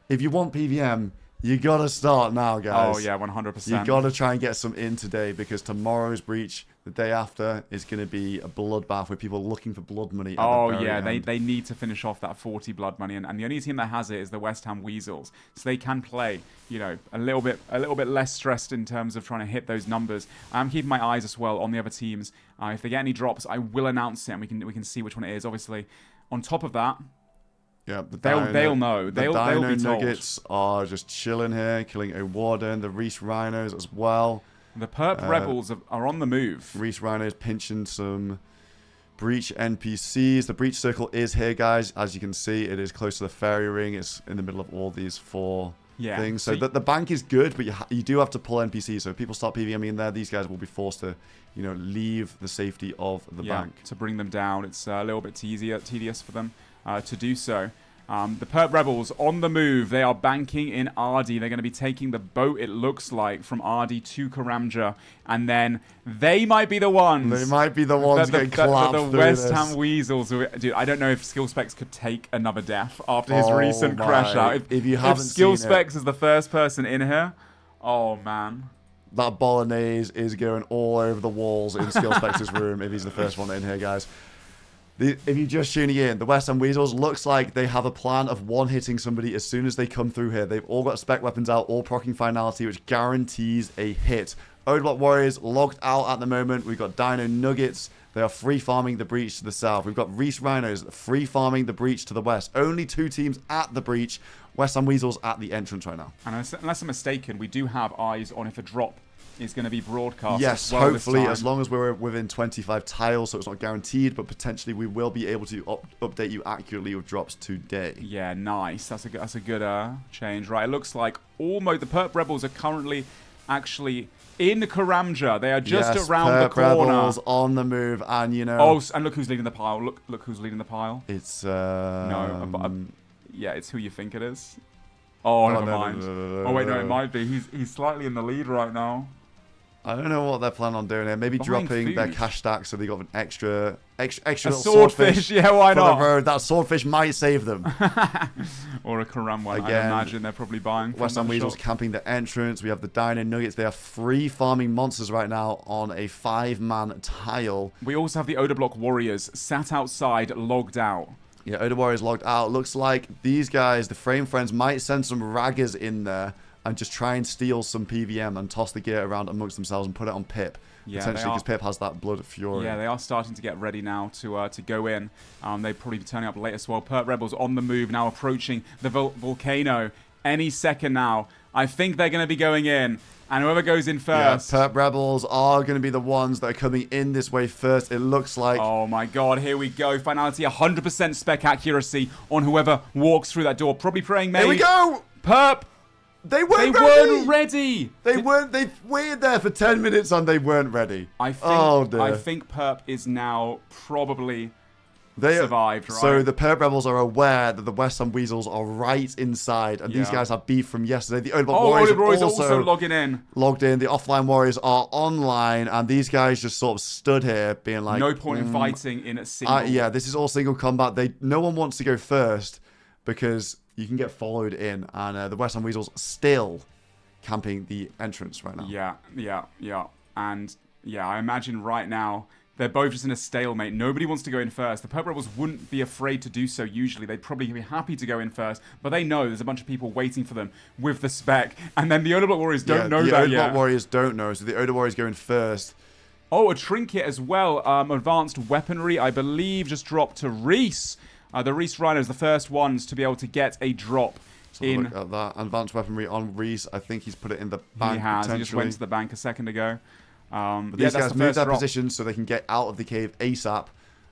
If you want PVM, you gotta start now, guys. Oh, yeah, 100%. You gotta try and get some in today, because tomorrow's breach, the day after, is gonna be a bloodbath with people looking for blood money. They need to finish off that 40 blood money, and the only team that has it is the West Ham Weasels, so they can play, a little bit less stressed in terms of trying to hit those numbers. I'm keeping my eyes as well on the other teams. If they get any drops, I will announce it, and we can see which one it is. Obviously, on top of that. Yeah, they'll know. They'll be told. Nuggets are just chilling here, killing a Warden. The Reese Rhinos as well. The Perp Rebels are on the move. Reese Rhinos pinching some breach NPCs. The breach circle is here, guys. As you can see, it is close to the fairy ring. It's in the middle of all these 4 things. So the bank is good, but you do have to pull NPCs. So if people start PVMing in there, these guys will be forced to, leave the safety of the bank. To bring them down. It's a little bit tedious for them to do so. The Perp Rebels on the move. They are banking in Ardi. They're going to be taking the boat, it looks like, from Ardi to Karamja. And then they might be the ones. They might be the ones getting clapped the West Ham Weasels. Dude, I don't know if Skill Specs could take another death after his recent crash out. If Skill Specs is the first person in here, oh, man. That bolognese is going all over the walls in Skill Specs' room if he's the first one in here, guys. If you're just tuning in, the West Ham Weasels looks like they have a plan of one-hitting somebody as soon as they come through here. They've all got spec weapons out, all proccing finality, which guarantees a hit. Odeblock Warriors logged out at the moment. We've got Dino Nuggets. They are free farming the breach to the south. We've got Reese Rhinos free farming the breach to the west. Only 2 teams at the breach. West Ham Weasels at the entrance right now. And unless I'm mistaken, we do have eyes on if a drop is going to be broadcast. Yes, hopefully, as long as we're within 25 tiles, so it's not guaranteed, but potentially we will be able to update you accurately with drops today. Yeah, nice. That's a good change. Right, it looks like almost the Perp Rebels are currently actually in Karamja. They are just around the corner. Rebels on the move, and and look who's leading the pile. Look who's leading the pile. It's yeah, it's who you think it is. Oh, no, never no, mind. no, no, no, Oh wait, no, no. it might be. He's slightly in the lead right now. I don't know what they're planning on doing here. Maybe Buying dropping their food. cash stack so they got an extra A little swordfish, yeah, why for the not? road. That swordfish might save them. Or a Karam one. I Again, imagine they're probably buying. From West Ham that Weasels shop. camping the entrance. We have the Dino Nuggets. They are free farming monsters right now on a 5-man tile. We also have the Odor Block Warriors sat outside, logged out. Yeah, Odor Warriors logged out. Looks like these guys, the Frame Friends, might send some raggers in there and just try and steal some PVM and toss the gear around amongst themselves and put it on Pip. Yeah, potentially because Pip has that Blood Fury. Yeah, they are starting to get ready now to go in. They'd probably be turning up later as well. Perp Rebels on the move now, approaching the volcano any second now. I think they're going to be going in. And whoever goes in first. Yeah, Perp Rebels are going to be the ones that are coming in this way first, it looks like. Oh my god, here we go. Finality, 100% spec accuracy on whoever walks through that door. Probably praying maybe. Here we go! Perp! They weren't ready! They waited there for 10 minutes and they weren't ready. I think Perp is now probably survived, right? So the Perp Rebels are aware that the West Ham Weasels are right inside, and these guys have beef from yesterday. The Odebot Warriors are also logging in. Logged in. The Offline Warriors are online, and these guys just sort of stood here being like... No point in fighting in a single... yeah, this is all single combat. No one wants to go first because you can get followed in, and the West Ham Weasels still camping the entrance right now. Yeah. And yeah, I imagine right now they're both just in a stalemate. Nobody wants to go in first. The Purple Rebels wouldn't be afraid to do so usually. They'd probably be happy to go in first, but they know there's a bunch of people waiting for them with the spec. And then the Odeblock Warriors don't know that yet. The Odeblock Warriors don't know, so the Odeblock Warriors go in first. Oh, a trinket as well. Advanced weaponry, I believe, just dropped to Reese. The Reese Rhinos, the first ones to be able to get a drop in. Look at that. Advanced weaponry on Reese. I think he's put it in the bank. He has. He just went to the bank a second ago. But these guys move their position so they can get out of the cave ASAP.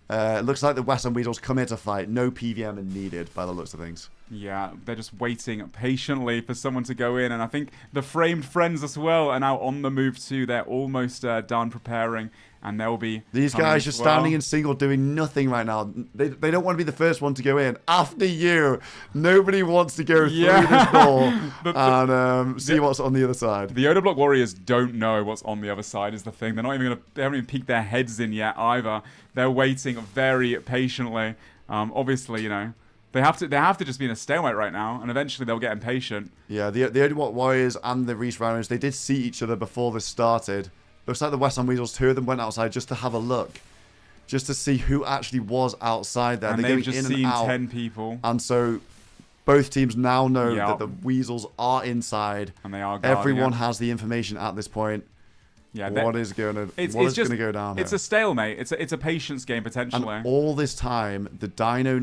It looks like the West Ham Weasels come here to fight. No PVM are needed by the looks of things. Yeah, they're just waiting patiently for someone to go in. And I think the Framed Friends as well are now on the move too. They're almost done preparing. And they'll be... These guys just standing in single doing nothing right now. They don't want to be the first one to go in. After you, nobody wants to go through this door and see what's on the other side. The Odeblock Warriors don't know what's on the other side is the thing. They're not even going to... They haven't even peeked their heads in yet either. They're waiting very patiently. Obviously, you know... They have to just be in a stalemate right now, and eventually they'll get impatient. Yeah, the Odeblock Warriors and the Reese Rhinos, they did see each other before this started. Looks like the West Ham Weasels, 2 of them went outside just to have a look. Just to see who actually was outside there. And they've just seen 10 people. And so both teams now know that the Weasels are inside. And they are Everyone has the information at this point. Yeah, what is going to go down here? It's a stalemate. It's a patience game potentially. And all this time, the Dino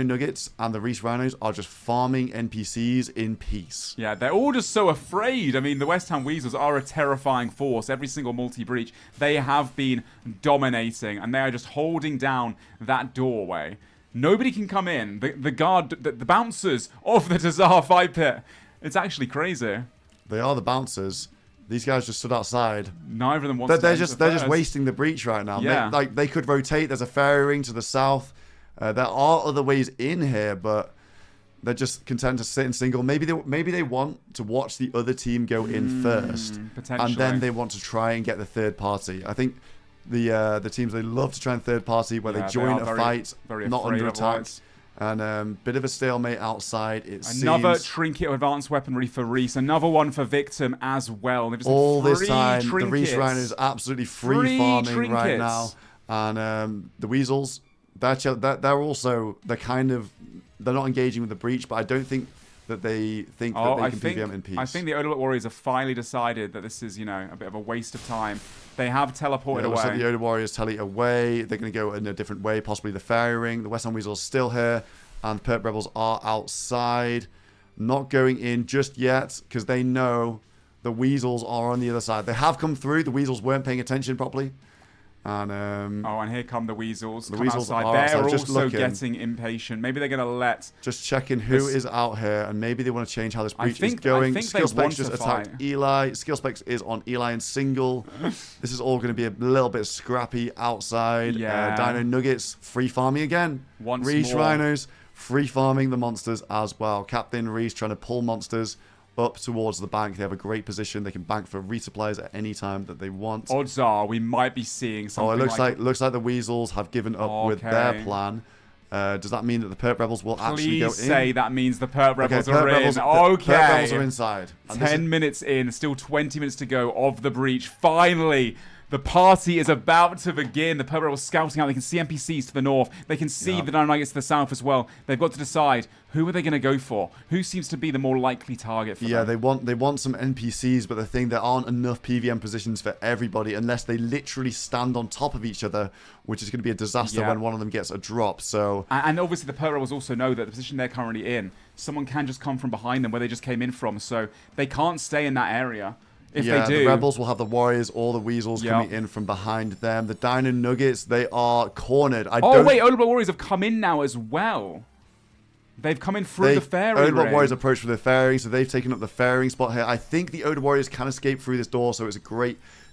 Nuggets and the Reese Rhinos are just farming NPCs in peace. Yeah, they're all just so afraid. I mean, the West Ham Weasels are a terrifying force. Every single multi-breach, they have been dominating, and they are just holding down that doorway. Nobody can come in. The guard, the bouncers of the Tazar fight pit. It's actually crazy. They are the bouncers. These guys just stood outside. Neither of them wants to they're just wasting the breach right now. Yeah. They could rotate. There's a fairy ring to the south. There are other ways in here, but they're just content to sit in single. Maybe they want to watch the other team go in first, and then they want to try and get the third party. I think the teams, they love to try and third party where they join a fight, not under attack. And bit of a stalemate outside. Another trinket of advanced weaponry for Reese. Another one for Victim as well. All this time, the Reese Rhino is absolutely free farming right now. And the Weasels, they're not engaging with the breach, but I don't think that they think that they can PVM in peace. I think the Odeblock Warriors have finally decided that this is, a bit of a waste of time. They have teleported away. So the Odeblock Warriors tele away. They're going to go in a different way, possibly the fairy ring. The West Ham Weasels still here, and the Perp Rebels are outside, not going in just yet because they know the Weasels are on the other side. They have come through. The Weasels weren't paying attention properly. And and here come the Weasels. The Weasels outside. are They're just also looking. getting impatient. Maybe they're going to let... Just checking who is out here, and maybe they want to change how this breach is going. I think Skill Specs they just want to attacked Eli. Skill Specs is on Eli in single. This is all going to be a little bit scrappy outside. Yeah. Dino Nuggets free farming again. Once Reese more. Rhinos free farming the monsters as well. Captain Reese trying to pull monsters up towards the bank. They have a great position. They can bank for resupplies at any time that they want. Odds are we might be seeing something. Oh, it looks like the Weasels have given up with their plan. Does that mean that the Perp Rebels will actually go in? Please say that means the Perp Rebels Perp are Rebels, in. Perp Rebels are inside. And 10 minutes in, still 20 minutes to go of the breach. Finally, the party is about to begin. The Perp Rebels scouting out. They can see NPCs to the north. They can see the Dino Nuggets to the south as well. They've got to decide, who are they going to go for? Who seems to be the more likely target for them? They want some NPCs, but the thing, there aren't enough PVM positions for everybody unless they literally stand on top of each other, which is going to be a disaster when one of them gets a drop. So and obviously the Perp Rebels also know that the position they're currently in, someone can just come from behind them where they just came in from, so they can't stay in that area. If they do, the Rebels will have the Warriors or the Weasels coming in from behind them. The Dino Nuggets, they are cornered. Wait, Old Block Warriors have come in now as well. They've come in through the fairy ring. Old Block Warriors approach with the fairy, so they've taken up the fairing spot here. I think the Oda Warriors can escape through this door, so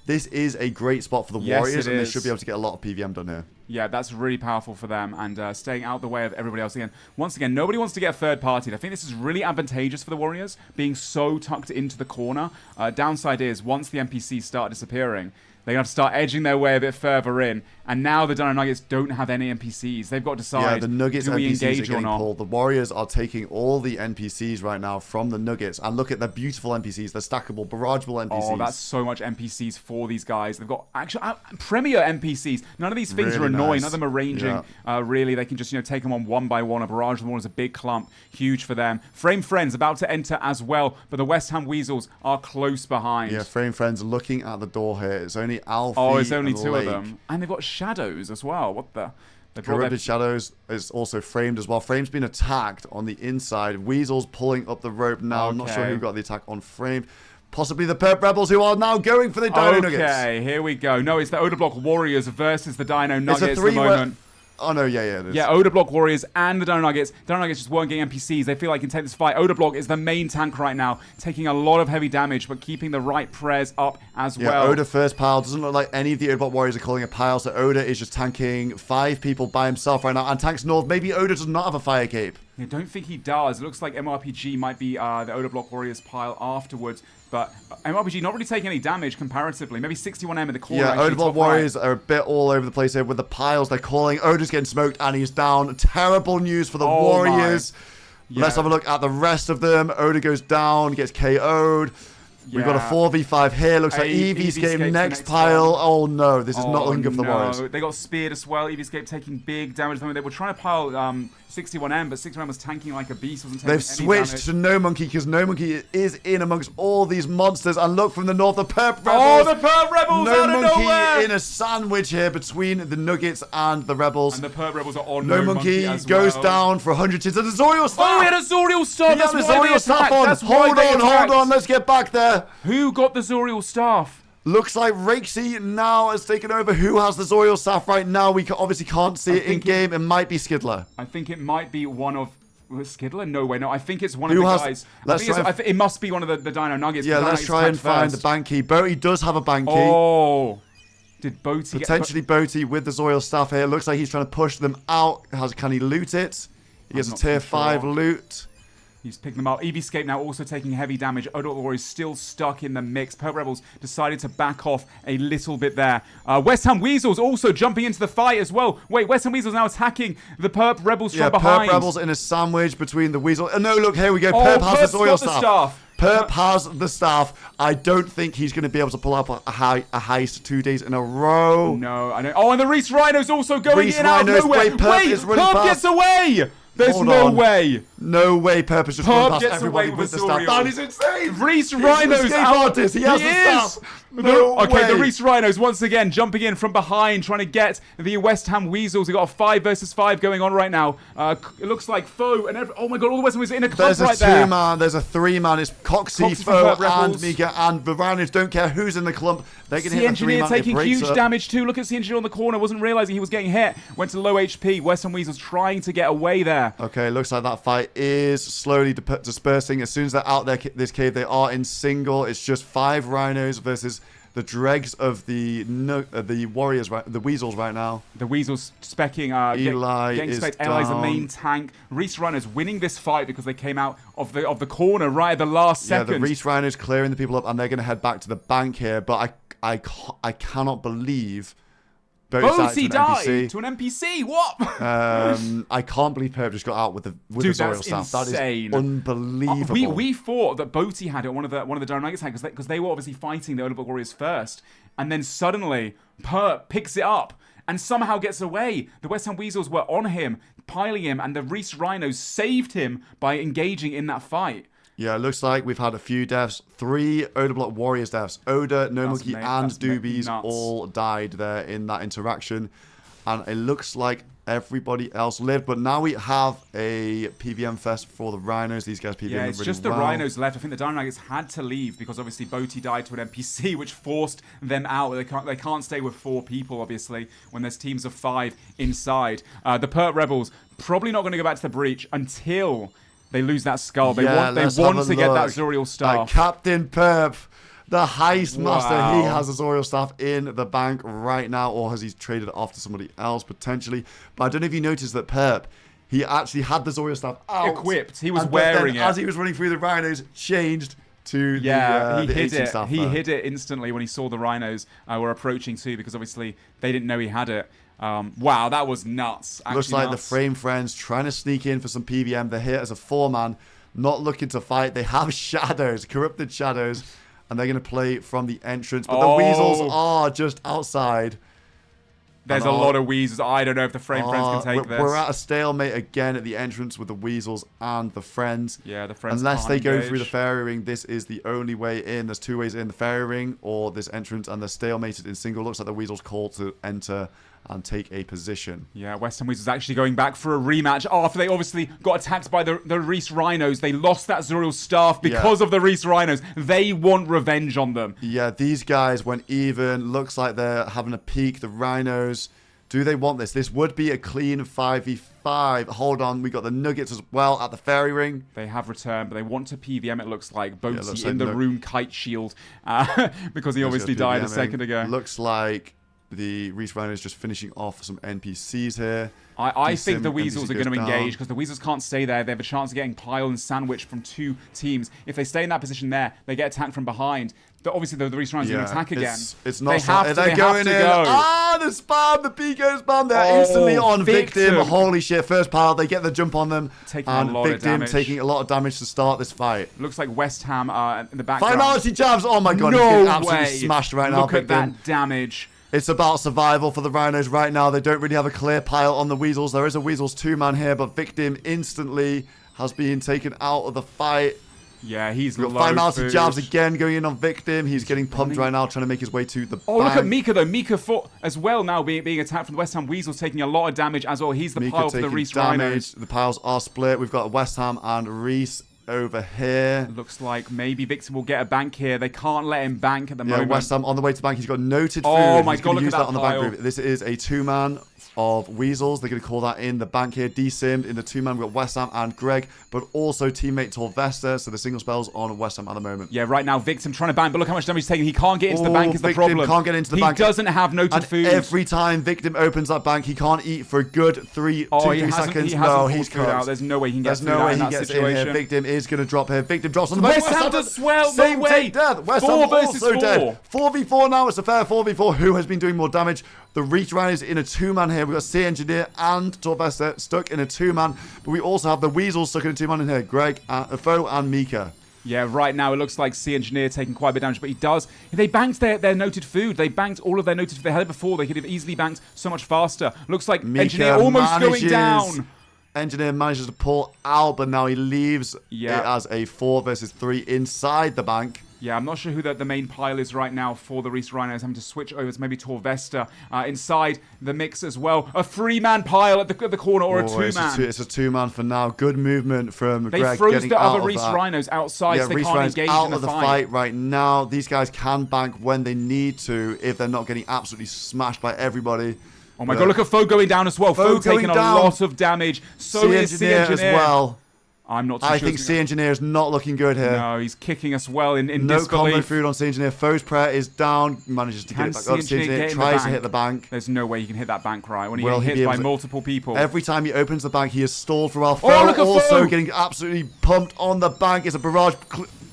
this is a great spot for the Warriors, and they should be able to get a lot of PVM done here. Yeah, that's really powerful for them, and staying out the way of everybody else again. Once again, nobody wants to get third partied. I think this is really advantageous for the Warriors, being so tucked into the corner. Downside is, once the NPCs start disappearing, they're going to have to start edging their way a bit further in. And now the Dino Nuggets don't have any NPCs. They've got to decide, the Nuggets do we NPCs engage are getting or not? pulled. The Warriors are taking all the NPCs right now from the Nuggets. And look at the beautiful NPCs. They're stackable, barrageable NPCs. Oh, that's so much NPCs for these guys. They've got actually premier NPCs. None of these things are annoying. None of them are ranging. Really, they can just take them on one by one. A barrage of one is a big clump. Huge for them. Frame Friends about to enter as well. But the West Ham Weasels are close behind. Yeah, Frame Friends looking at the door here. It's only Alfie. Oh, it's only two of them. And they've got Shadows as well. What the? Corrupted Shadows is also Framed as well. Frame's been attacked on the inside. Weasels pulling up the rope now. I'm not sure who got the attack on Framed. Possibly the Perp Rebels, who are now going for the Dino Nuggets. Okay, here we go. No, it's the Oda Block Warriors versus the Dino Nuggets at the moment. Oh, no, yeah, it is. Yeah, Oda Block Warriors and the Dino Nuggets. Dino Nuggets just weren't getting NPCs. They feel like they can take this fight. Oda Block is the main tank right now, taking a lot of heavy damage, but keeping the right prez up as well. Oda first pile. Doesn't look like any of the Oda Block Warriors are calling a pile, so Oda is just tanking 5 people by himself right now, and tanks north. Maybe Oda does not have a fire cape. I don't think he does. It looks like MRPG might be the Oda Block Warriors pile afterwards. But MRPG not really taking any damage comparatively. Maybe 61M in the corner. Yeah, Oda Block Warriors are a bit all over the place here with the piles. They're calling. Oda's getting smoked and he's down. Terrible news for the Warriors. Let's have a look at the rest of them. Oda goes down, gets KO'd. We've got a 4v5 here. Looks like EVScape next pile. Oh no, this is not looking good for the Warriors. They got speared as well. EVScape taking big damage. They were trying to pile 61M, but 61M was tanking like a beast. They've switched to No Monkey because No Monkey is in amongst all these monsters. And look from the north, the Perp Rebels. Oh, the Perp Rebels No out of Monkey nowhere. in a sandwich here between the Nuggets and the Rebels. And the Perp Rebels are on No Monkey goes down for 100 hits. And the Zoriel Staff. Oh, he had a Zoriel Staff. He had the Zoriel Staff on. Hold on. Let's get back there. Who got the Zoriel Staff? Looks like Rakesy now has taken over. Who has the Zoriel Staff right now? We obviously can't see it in game. It might be Skidler. I think it might be one of... Skidler? No way. No, I think it's one of the guys. It must be one of the Dino Nuggets. Yeah, let's try and find the bank key. Boaty does have a bank key. Oh. Did Boaty potentially Boaty with the Zoriel Staff here. Looks like he's trying to push them out. Can he loot it? He gets a tier 5 loot. He's picking them up. EVScape now also taking heavy damage. Oda Warriors still stuck in the mix. Perp Rebels decided to back off a little bit there. West Ham Weasels also jumping into the fight as well. Wait, West Ham Weasels now attacking the Perp Rebels from behind. Perp Rebels in a sandwich between the Weasel. No, look, here we go. Perp has the Zoriel Staff. Perp has the staff. I don't think he's going to be able to pull up a heist 2 days in a row. No, I know. Oh, and the Reese Rhino's also going Reese in out of nowhere. Wait, Perp gets away. There's no way. No way Perp is just running past everybody with the staff. That is insane. Reese Rhino's out. He has the staff. The Reese Rhinos once again jumping in from behind, trying to get the West Ham Weasels. We've got a 5 versus 5 going on right now. It looks like Foe and oh my god, all the West Ham Weasels in a clump right there. There's a 2-man, there's a 3-man. It's Coxie, Foe, and Mika, and the Rhinos don't care who's in the clump. They're going to hit the 3-man. taking huge damage too. Look at the Engineer on the corner. Wasn't realizing he was getting hit. Went to low HP. West Ham Weasels trying to get away there. Okay, looks like that fight is slowly dispersing. As soon as they're out there, this cave, they are in single. It's just 5 Rhinos versus the dregs of the warriors, the weasels right now. The weasels specking. Eli getting is spec. Eli's the main tank. Reese Rhinos winning this fight because they came out of the corner right at the last second. Yeah, the Reese Rhinos clearing the people up, and they're going to head back to the bank here. But I cannot believe. Boaty died to an NPC. What? I can't believe Perp just got out with the Zoriel staff. Insane. That is unbelievable. We thought that Boaty had it. One of the Dynamics had because they were obviously fighting the Old School Warriors first, and then suddenly Perp picks it up and somehow gets away. The West Ham Weasels were on him, piling him, and the Reese Rhinos saved him by engaging in that fight. Yeah, it looks like we've had a few deaths. 3 Oda Block Warriors deaths. Oda, No Monkey, and Doobies all died there in that interaction. And it looks like everybody else lived. But now we have a PVM fest for the Rhinos. These guys PVM Yeah, it's really just the well. Rhinos left. I think the Dynamics had to leave because obviously Boaty died to an NPC, which forced them out. They can't stay with 4 people, obviously, when there's teams of 5 inside. The Perp Rebels probably not going to go back to the breach until they lose that skull. They want to get that Zoriel staff. Captain Perp, the heist master. He has a Zoriel staff in the bank right now, or has he traded it off to somebody else potentially? But I don't know if you noticed that Perp, he actually had the Zoriel staff out. Equipped. He was wearing it. As he was running through the Rhinos, changed to he hid it. staff. He hid it instantly when he saw the Rhinos were approaching too, because obviously they didn't know he had it. Wow, that was nuts. Looks like the Frame Friends trying to sneak in for some PVM. They're here as a 4-man, not looking to fight. They have shadows, corrupted shadows, and they're going to play from the entrance. But the Weasels are just outside. There's a lot of Weasels. I don't know if the Frame Friends can take this. We're at a stalemate again at the entrance with the Weasels and the Friends. Yeah, the Friends Unless they go engage through the fairy ring, this is the only way in. There's 2 ways in: the fairy ring or this entrance, and they're stalemated in single. Looks like the Weasels call to enter and take a position. Yeah, West Ham Weasels actually going back for a rematch after they obviously got attacked by the Reese Rhinos. They lost that Zoriel staff because of the Reese Rhinos. They want revenge on them. Yeah, these guys went even. Looks like they're having a peek. The Rhinos, do they want this? This would be a clean 5v5. Hold on, we got the Nuggets as well at the fairy ring. They have returned, but they want to PVM, it looks like. Boaty looks in like the rune kite shield because he obviously died a second ago. Looks like the Reese Rhinos just finishing off some NPCs here. I think the Weasels are going to engage because the Weasels can't stay there. They have a chance of getting piled and sandwiched from 2 teams. If they stay in that position there, they get attacked from behind. Obviously, the Reese Rhinos are going to attack again. It's not. They're going in. Ah, the spam, the Pico spam. They're instantly on Victim. Holy shit! First pile, they get the jump on them, and Victim taking a lot of damage to start this fight. Looks like West Ham in the background. Finality jabs. Oh my god! No he's getting way. absolutely smashed right now. Look at that damage. It's about survival for the Rhinos right now. They don't really have a clear pile on the Weasels. There is a Weasels 2-man here, but Victim instantly has been taken out of the fight. Yeah, he's got finality jabs again going in on Victim. He's getting pumped right now, trying to make his way to the bank. Look at Mika though. Mika fought as well now, being attacked from the West Ham Weasels, taking a lot of damage as well. He's the Mika pile for the Reese Rhinos. The piles are split. We've got West Ham and Reese over here. Looks like maybe Victim will get a bank here. They can't let him bank at the moment. West Ham on the way to bank. He's got noted food. Oh my god, look at that on the bank group. This is a 2-man of Weasels. They're going to call that in the bank here. Desimmed in the 2-man. We've got West Ham and Greg, but also teammate Torvesta. So the single spells on West Ham at the moment. Yeah, right now Victim trying to bank, but look how much damage he's taking. He can't get into the bank is the problem. Victim can't get into the bank. He doesn't have noted food. Every time Victim opens that bank, he can't eat for a good 2-3 seconds. No, he's cooked out. There's no way he can get There's no way he gets in here. Victim is going to drop here. Victim drops on the West Ham does well. No way. West Ham also dead. 4v4 now. It's a fair 4v4. Who has been doing more damage? The Reach Rhinos in a 2-man here. We've got C Engineer and Torvesta stuck in a 2-man. But we also have the Weasels stuck in a 2-man in here. Greg, Foe, and Mika. Yeah, right now it looks like C Engineer taking quite a bit of damage, but he does. They banked their noted food. They banked all of their noted food. They had it before. They could have easily banked so much faster. Looks like Mika Engineer almost going down. Engineer manages to pull out, but now he leaves it as a 4 versus 3 inside the bank. Yeah, I'm not sure who the main pile is right now for the Reese Rhinos. Having to switch over to maybe Torvesta inside the mix as well. A 3-man pile at the corner or a 2-man. It's a 2-man for now. Good movement from Greg. They froze the other Reese Rhinos outside, so they Reese can't Rhinos engage out in of the fight right now. These guys can bank when they need to if they're not getting absolutely smashed by everybody. Oh my god, look at Foe going down as well. Foe taking a lot of damage. So is the Engineer as well. I'm not too I sure. think Sea Engineer is not looking good here. No, he's kicking us well in No disbelief. combo food on Sea Engineer. Foe's Prayer is down. Manages to get it back up. Sea Engineer tries to hit the bank. There's no way he can hit that bank right when he Will gets he be hit able by to- multiple people. Every time he opens the bank, he is stalled for a while. Oh, look Foe at also Foe! getting absolutely pumped on the bank. It's a barrage.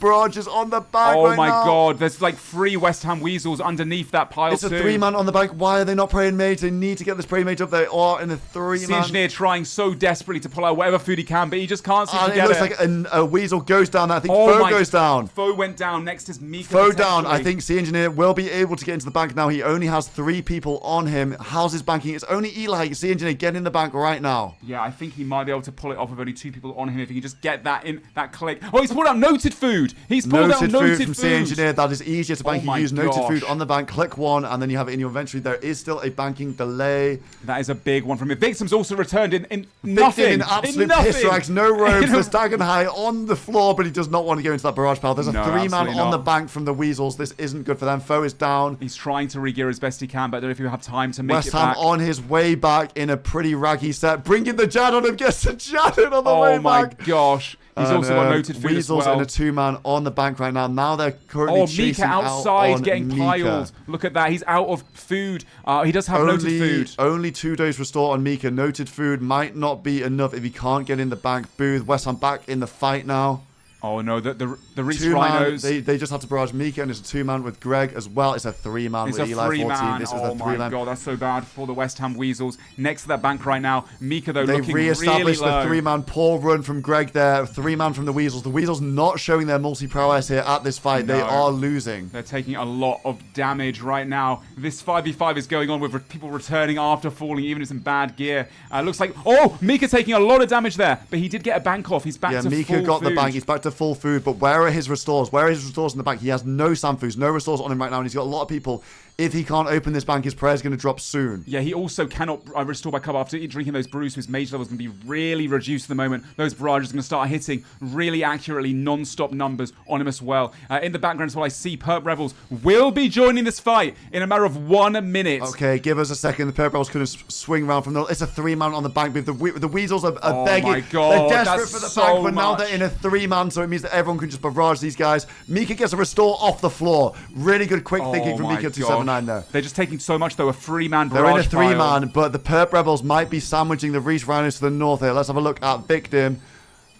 Barrage is on the bank Oh right my now. god, there's like 3 West Ham Weasels underneath that pile It's a too. 3-man on the bank. Why are they not praying mage? They need to get this praying mage up. They are in a 3-man. Sea Engineer trying so desperately to pull out whatever food he can, but he just can't seem to And get it looks it. like a Weasel goes down there. I think Oh Foe my- goes down. Foe went down. Next is Mika. Foe down. I potentially. think Sea Engineer will be able to get into the bank now. He only has 3 people on him. How's his banking? It's only Eli. Sea Engineer, get in the bank right now. Yeah, I think he might be able to pull it off with only 2 people on him if he can just get that in that click. Oh, he's pulled out noted food. He's pulled out noted from Sea Engineer. That is easier to bank. Oh my You use noted gosh. food on the bank. Click 1, and then you have it in your inventory. There is still a banking delay. That is a big one from him. Victim's also returned in Victim nothing. in absolute nothing. piss rags, no robes, the stagger high on the floor, but he does not want to go into that barrage pile. There's a No, 3-man absolutely on the not. bank from the Weasels. This isn't good for them. Foe is down. He's trying to regear as best he can, but I don't know if he'll have time to make West it Ham back. on his way back in a pretty raggy set. Bringing the Jad on him, gets the Jad in on the way Oh my back. gosh. He's also got noted food Weasels as well. in a 2-man on the bank right now. Now they're currently Oh, chasing Mika out outside on getting Mika. piled. Look at that. He's out of food. He does have noted food. Only 2 days restore on Mika. Noted food might not be enough if he can't get in the bank booth. West Ham back in the fight now. Oh no, the Reese 2-man, Rhinos. they just have to barrage Mika, and it's a 2-man with Greg as well. It's a 3-man It's with a Eli 14. 3-man. This is Oh the my 3-man. god, that's so bad for the West Ham Weasels. Next to that bank right now. Mika though They looking really re-established low. the 3-man. Poor run from Greg there. 3-man from the Weasels. The Weasels not showing their multi-prowess here at this fight. They No. are losing. They're taking a lot of damage right now. This 5v5 is going on with people returning after falling, even in some bad gear. Looks like... Oh! Mika taking a lot of damage there, but he did get a bank off. He's back Yeah, to Mika full got food. the bank. He's back to full food, but where are his restores? Where are his restores in the bank? He has no Samfus, no restores on him right now, and he's got a lot of people. If he can't open this bank, his prayer's going to drop soon. Yeah, he also cannot restore back up after drinking those brews, so his mage level is going to be really reduced at the moment. Those barrages are going to start hitting really accurately, non-stop numbers on him as well. In the background as well, I see Perp Rebels will be joining this fight in a matter of 1 minute. Okay, give us a second. The Perp Rebels could swing round from the... It's a 3-man on the bank booth. The Weasels are Oh begging. my God, They're desperate that's for the so bank, but now much. they're in a 3-man, so it means that everyone can just barrage these guys. Mika gets a restore off the floor. Really good quick thinking from my Mika gosh. 279 there. They're just taking so much though. A 3-man They're in a barrage pile. 3-man, but the Perp Rebels might be sandwiching the Reese Rhinos to the north here. Let's have a look at Victim.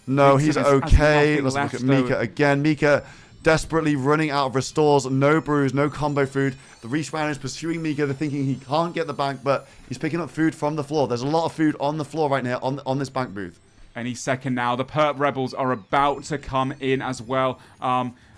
No, Victim he's has okay. nothing Let's look left, at Mika though. again. Mika desperately running out of restores. No brews, no combo food. The Reese Rhinos pursuing Mika. They're thinking he can't get the bank, but he's picking up food from the floor. There's a lot of food on the floor right now on this bank booth. Any second now. The Perp Rebels are about to come in as well.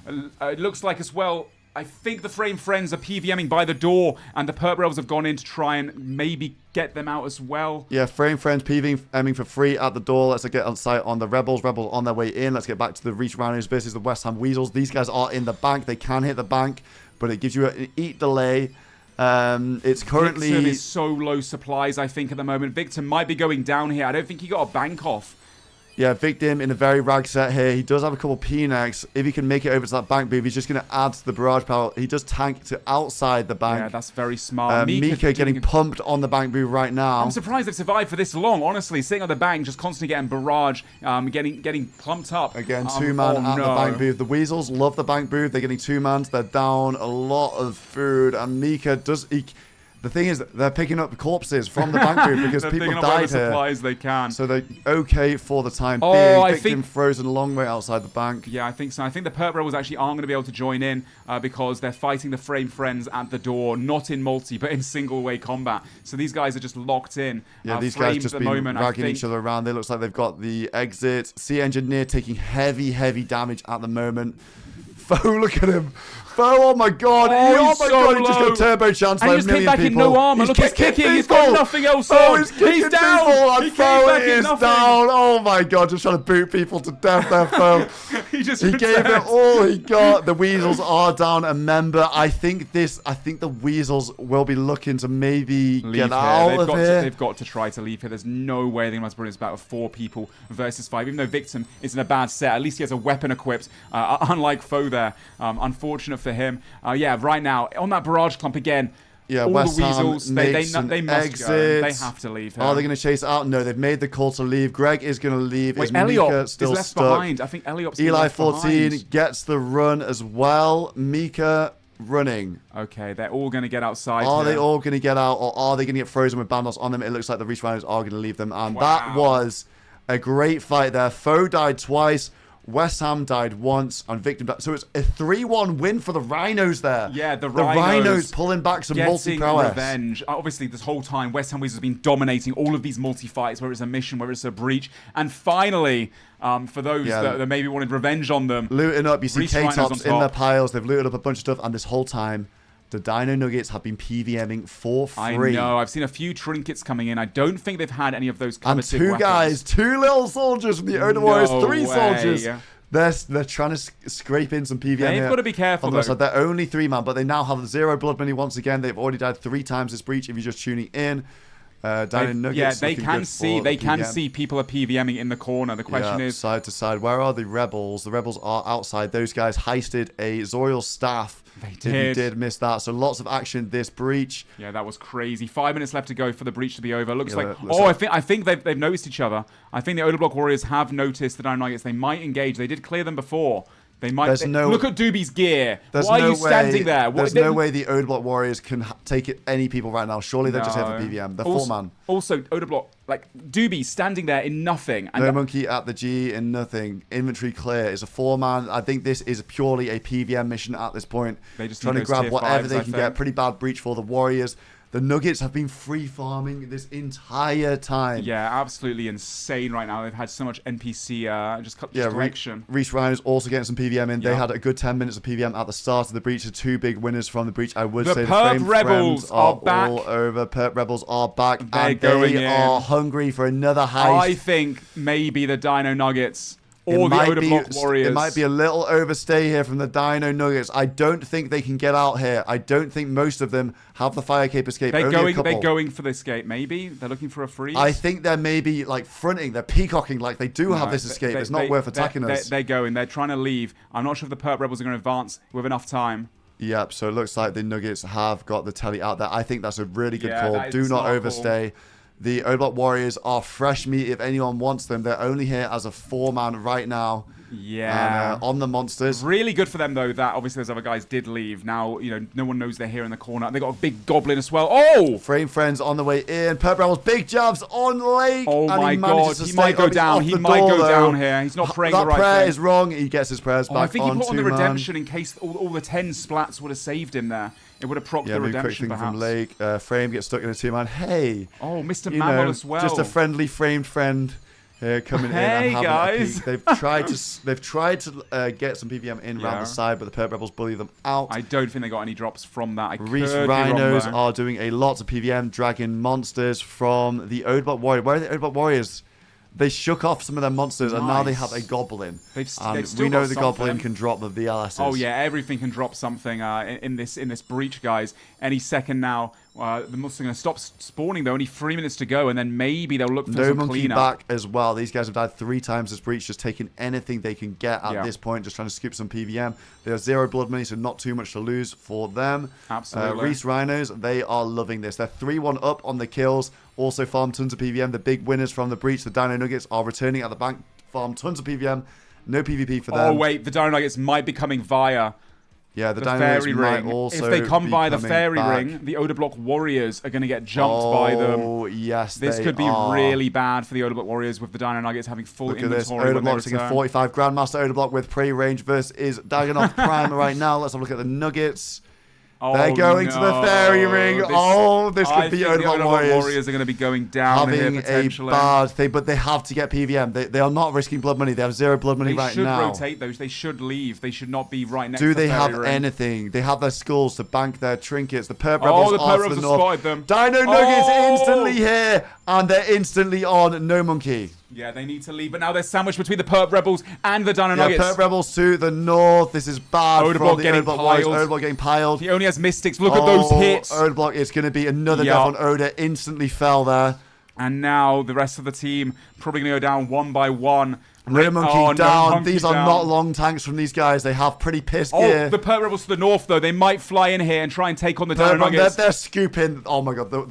It looks like as well... I think the Frame Friends are PVMing by the door, and the Perp Rebels have gone in to try and maybe get them out as well. Yeah, Frame Friends PVMing for free at the door. Let's get on site on the Rebels. Rebels on their way in. Let's get back to the Reach Rhinos versus the West Ham Weasels. These guys are in the bank. They can hit the bank, but it gives you an eat delay. It's currently... Victim is so low supplies, I think, at the moment. Victim might be going down here. I don't think he got a bank off. Yeah, Victim in a very rag set here. He does have a couple P-necks. If he can make it over to that bank booth, he's just going to add to the barrage power. He does tank to outside the bank. Yeah, that's very smart. Mika getting pumped on the bank booth right now. I'm surprised they've survived for this long, honestly. Sitting on the bank, just constantly getting barrage, getting plumped up. Again, 2-man at the bank booth. The Weasels love the bank booth. They're getting 2-mans. They're down a lot of food. And Mika does... The thing is, they're picking up corpses from the bank booth because They're people picking up whatever died here. supplies they can. So they're okay for the time Oh, being. I Victim think- frozen a long way outside the bank. Yeah, I think so. I think the Perp Rebels actually aren't going to be able to join in because they're fighting the Frame Friends at the door, not in multi, but in single-way combat. So these guys are just locked in. Yeah, these Framed guys just at the been moment, I ragging think. each other around. It looks like they've got the exit. Sea Engineer taking heavy damage at the moment. Foe, look at him. Foe, oh my god. Oh, He just got turbo chance And by he a just came million back in people. no armor. Look, he's kicking. He's people. got nothing else Foe on. is kicking He's down. people, and He came Foe back in is nothing. down. Oh my god, just trying to boot people to death there, Foe. He just He gave it returned. all he got. The Weasels are down a member. I think the Weasels will be looking to maybe Leave get here. out of here. They've got to try to leave here. There's no way they must bring this battle of 4 people versus 5. Even though Victim is in a bad set, at least he has a weapon equipped, unlike Foe there. Unfortunate for him. Yeah, right now, on that barrage clump again. Yeah, all West the Ham weasels, they makes must an go. They exit. have to leave. Are they going to chase it out? No, they've made the call to leave. Greg is going to leave. Wait, Is Mika Elliot still is left stuck? behind. I think Elliot's Eli left 14 behind. gets the run as well. Mika running. Okay, they're all going to get outside. Are here. they all going to get out, or are they going to get frozen with bandos on them? It looks like the Reach Rhinos are going to leave them. And that was a great fight there. Foe died twice. West Ham died once, and Victim died. So it's a 3-1 win for the Rhinos there. Yeah, the Rhinos pulling back some multi-prowess. Revenge. Obviously, this whole time, West Ham Weasels have been dominating all of these multi-fights, whether it's a mission, whether it's a breach. And finally, for those that maybe wanted revenge on them, looting up. You see Reach Rhinos K-Tops on in their top. piles. They've looted up a bunch of stuff, and this whole time, the Dino Nuggets have been PVMing for free. I know. I've seen a few trinkets coming in. I don't think they've had any of those And coveted two weapons. guys, 2 little soldiers from the Odin Warriors, 3 way. soldiers. They're trying to scrape in some PVM They've here. got to be careful, On the side. They're only 3-man, but they now have 0 blood money once again. They've already died 3 times this breach if you're just tuning in. Dino Nuggets yeah, they looking can good see. for They the can PVM. see people are PVMing in the corner. The question is, side to side. Where are the rebels? The rebels are outside. Those guys heisted a Zoriel staff. They If you did. did miss that, so lots of action this breach. yeah, that was crazy. 5 minutes left to go for the breach to be over. Looks Yeah, like. looks Oh, like- I think they've noticed each other. I think the Odablock Warriors have noticed the Dino Nuggets. They might engage. They did clear them before. They might. Look at Doobie's gear. Why are you standing there? There's no way the Odablock Warriors can take it any people right now. Surely they're just here for PVM. They're also, 4-man. Also, Odablock, like Doobie standing there in nothing. And No monkey at the G in nothing. Inventory clear. It's a 4-man. I think this is purely a PVM mission at this point. They just trying need to those grab tier whatever 5s, they I can think. get. Pretty bad breach for the Warriors. The Nuggets have been free farming this entire time. Yeah, absolutely insane right now. They've had so much NPC just collection. Reach Rhinos also getting some PVM in. They Yeah. had a good 10 minutes of PVM at the start of the breach. The 2 big winners from the breach. I would The say the Perp Frame Rebels Friends are back. all over. Perp Rebels are back. They're and going they in. are hungry for another heist. I think maybe the Dino Nuggets or the Odablock Warriors. It might be a little overstay here from the Dino Nuggets. I don't think they can get out here. I don't think most of them have the fire cape escape. They're Only a going. couple. They're going for the escape. Maybe they're looking for a freeze. I think they're maybe like fronting. They're peacocking like they do have this escape. It's not worth attacking us. They're going. They're trying to leave. I'm not sure if the Perp Rebels are going to advance with enough time. Yep, so it looks like the Nuggets have got the telly out there. I think that's a really good call. that is Do a not smart overstay. The Odablock Warriors are fresh meat if anyone wants them. They're only here as a 4-man right now. Yeah. And, on the monsters. Really good for them, though, that obviously those other guys did leave. Now, no one knows they're here in the corner. They got a big goblin as well. Oh! Frame Friends on the way in. Perp Rebels, big jabs on Lake. Oh and my he manages God. to He stay might go up. He's down. off He the might door, go though. down here. He's not praying that the right prayer thing. is wrong. He gets his prayers back I think he on put on the 2-man. redemption in case all the 10 splats would have saved him there. It would have propped Yeah, the maybe quick redemption, thing perhaps. from Lake. Frame gets stuck in a 2-man. Hey. Oh, Mr. you Mammal know, as well. Just a friendly framed friend coming in Hey, and having guys. a peek. They've tried to get some PVM in around the side, but the Perp Rebels bully them out. I don't think they got any drops from that. Reese Rhinos are doing a lot of PVM, dragging monsters from the Odablock Warriors. Where are the Odablock Warriors? They shook off some of their monsters, and now they have a Goblin. They've And still we know got the Goblin something. can drop the VLSs. Oh yeah, everything can drop something in this breach, guys. Any second now. The monsters are going to stop spawning, though. Only 3 minutes to go, and then maybe they'll look for No some monkey cleanup. back as well. These guys have died 3 times this breach, just taking anything they can get at this point, just trying to scoop some PVM. They have 0 blood money, so not too much to lose for them. Absolutely. Reese Rhinos, they are loving this. They're 3-1 up on the kills. Also farm tons of PVM. The big winners from the breach, the Dino Nuggets, are returning at the bank. Farm tons of PVM. No PvP for them. Oh wait, the Dino Nuggets might be coming via. Yeah, the the Dino fairy Nuggets ring. might also If they come be by the coming fairy back. ring, the Odablock Warriors are going to get jumped by them. Oh, yes, This they could be are. really bad for the Odablock Warriors with the Dino Nuggets having full Look at this. inventory when they Odablock taking return. 45. Grandmaster Odablock with prey range versus Dagonov Prime right now. Let's have a look at the Nuggets. Oh, They're going to the fairy ring. This I could be think the Odablock Warriors. are going to be going down here having a potentially. bad thing, but they have to get PVM. They are not risking blood money. They have 0 blood money They right should now. rotate those. They should leave. They should not be right next Do to the they fairy have ring. anything? They have their skulls to bank their trinkets. The Perp Oh, Rebels the are Perp to Rebels the have north. spotted them. Dino Nuggets Oh! instantly here, and they're instantly on No Monkey. Yeah, they need to leave, but now they're sandwiched between the Perp Rebels and the Dino Nuggets. Perp Rebels to the north. This is bad Odablock from the getting Odablock Warriors. piled. Odablock getting piled. He only has Mystics. Look at those hits. Odablock, it's going to be another death on Oda. Instantly fell there. And now the rest of the team probably going to go down one by one. Ray Monkey Oh, no down. Monkey These are down. not long tanks from these guys. They have pretty pissed Oh, gear. the Perp Rebels to the north, though. They might fly in here and try and take on the Dino They're Nuggets. scooping. Oh my god. The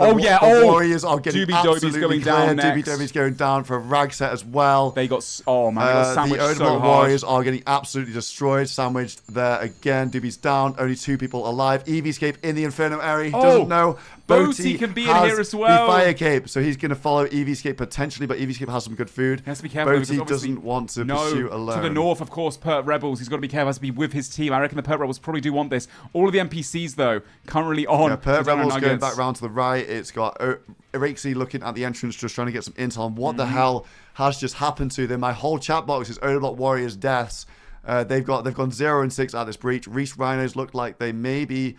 Warriors are getting Doobie Doobie's absolutely going clear. down Doobie next. Doobie's going down for a rag set as well. They got, oh man, they got the sandwiched so Odinbot hard. Warriors are getting absolutely destroyed. Sandwiched there again. Doobie's down. Only 2 people alive. EVscape in the Inferno area. He doesn't know. Boaty can be in here as well. The Fire Cape, so he's going to follow EVscape potentially, but EVscape has some good food. He has to be careful. Boaty doesn't want to pursue alone. To the north, of course, Perp Rebels. He's got to be careful. Has to be with his team. I reckon the Perp Rebels probably do want this. All of the NPCs, though, currently on. Yeah, Perp the Dino Rebels going Nuggets. back round to the right. It's got Erexy looking at the entrance, just trying to get some intel on what the hell has just happened to them. My whole chat box is Odinbot Warriors deaths. They've gone 0 and 6 at this breach. Reese Rhinos look like they maybe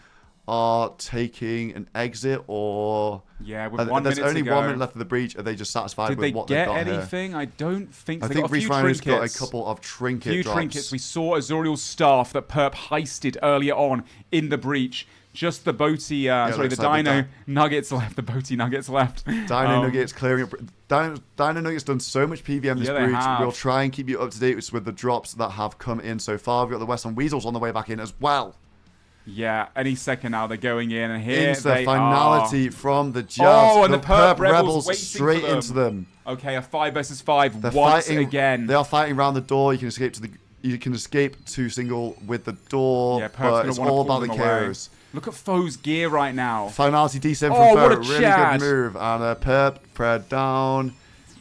are taking an exit, or yeah, with 1 minute there's only to go. 1 minute left of the breach. Are they just satisfied with what they've got Did they get here? anything? I don't think so. I They think got a Reese few Rhinos got a trinkets. couple of trinket Few drops. trinkets. We saw Azoriel's staff that Perp heisted earlier on in the breach. Just the Boaty, sorry, the looks like Dino Nuggets left. The Boaty Nuggets left. Dino Nuggets clearing up. Dino Nuggets done so much PVM this Yeah, they breach. have. We'll try and keep you up to date with the drops that have come in so far. We've got the Western Weasels on the way back in as well. Yeah, any second now they're going in, and here Into they finality are. from the Jabs. Oh, and the Perp Rebels waiting straight for them. into them. Okay, a 5 versus 5 They're once fighting again. They are fighting around the door. You can escape to single with the door, Yeah, Perp's but gonna it's wanna all pull about the them away. KOs. Look at Foe's gear right now. Finality D7 Oh, from what a Foe. Really Chad. good move. And Perp Pred down.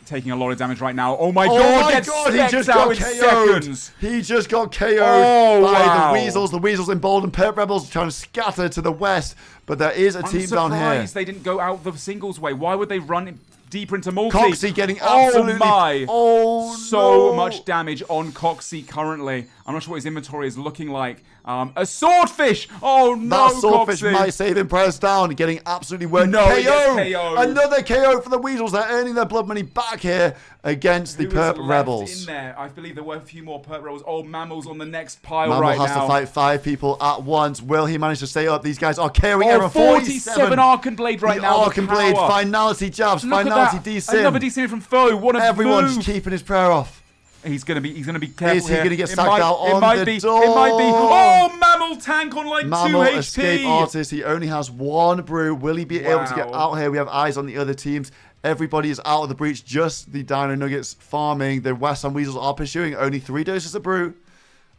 Taking a lot of damage right now. Oh my Oh god, my gets god, he specced just out got in KO'd. seconds. He just got KO'd Oh, by wow. the Weasels. The Weasels emboldened. Perp Rebels trying to scatter to the west, but there is a team down here. Surprised they didn't go out the singles way. Why would they run deeper into multi? Coxie getting absolutely... Oh my. Oh, So no. much damage on Coxie currently. I'm not sure what his inventory is looking like. A swordfish! Oh no, That swordfish Coxie. might save him. Press down, getting absolutely worked. No, he gets KO! KO'd. Another KO for the Weasels. They're earning their blood money back here against the Who is Perp left Rebels. in there? I believe there were a few more Perp Rebels. Oh, Mammal's on the next pile Mammal right has now. to fight 5 people at once. Will he manage to stay up? These guys are KOing Oh, everyone. 47 Arcan Blade right the now. Arcan Blade, power. finality jabs, Look at finality that. D-Sim. Another D-Sim from Foe. What a Everyone's move. keeping his prayer off. He's gonna be careful. Is he here. gonna get It sacked might- out it on might the be, door? It might be. Oh, Mammal tank on like Mammal 2 escape HP. artist. He only has 1 brew. Will he be able to get Wow. out here? We have eyes on the other teams. Everybody is out of the breach. Just the Dino Nuggets farming. The West Ham Weasels are pursuing. Only 3 doses of brew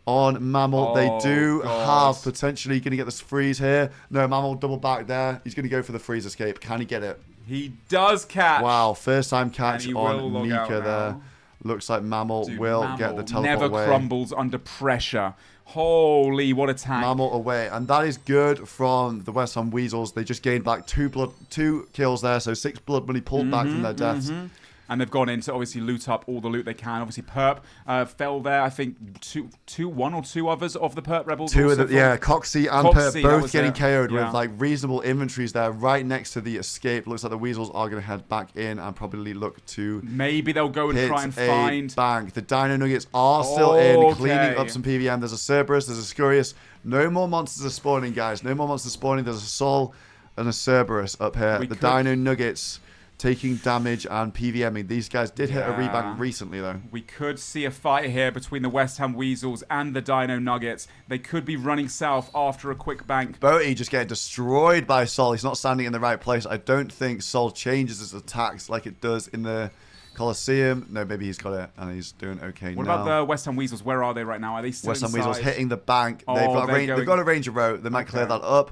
on Mammal. They do God. have potentially going to get this freeze here. No, Mammal double back there. He's going to go for the freeze escape. Can he get it? He does catch. Wow, first time catch And he on will log out Mika there. now. Looks like Mammal Dude, will Mammal get the teleport never away. crumbles under pressure. Holy, what a tank. Mammal away, and that is good from the West Ham Weasels. They just gained back 2 kills there, so 6 blood money pulled back from their deaths. And they've gone in to obviously loot up all the loot they can. Obviously, Perp fell there. I think one or two others of the Perp Rebels. 2 of also the, yeah, fell. Coxie and Coxie, Perp that both was getting it. KO'd Yeah. with like reasonable inventories there right next to the escape. Looks like the Weasels are going to head back in and probably look to Maybe they'll go and hit try and a find. bank. The Dino Nuggets are still in, Okay. cleaning up some PVM. There's a Cerberus, there's a Scurious. No more monsters are spawning, guys. No more monsters spawning. There's a Sol and a Cerberus up here. We the could- Dino Nuggets taking damage and PVMing. These guys did hit a Yeah. rebank recently, though. We could see a fight here between the West Ham Weasels and the Dino Nuggets. They could be running south after a quick bank. Boaty just getting destroyed by Sol. He's not standing in the right place. I don't think Sol changes his attacks like it does in the Colosseum. No, maybe he's got it and he's doing okay What now. about the West Ham Weasels? Where are they right now? Are they still West Ham inside? Weasels hitting the bank. Oh, They've got they're range. They've going- got a Ranger row. They might clear Okay. that up.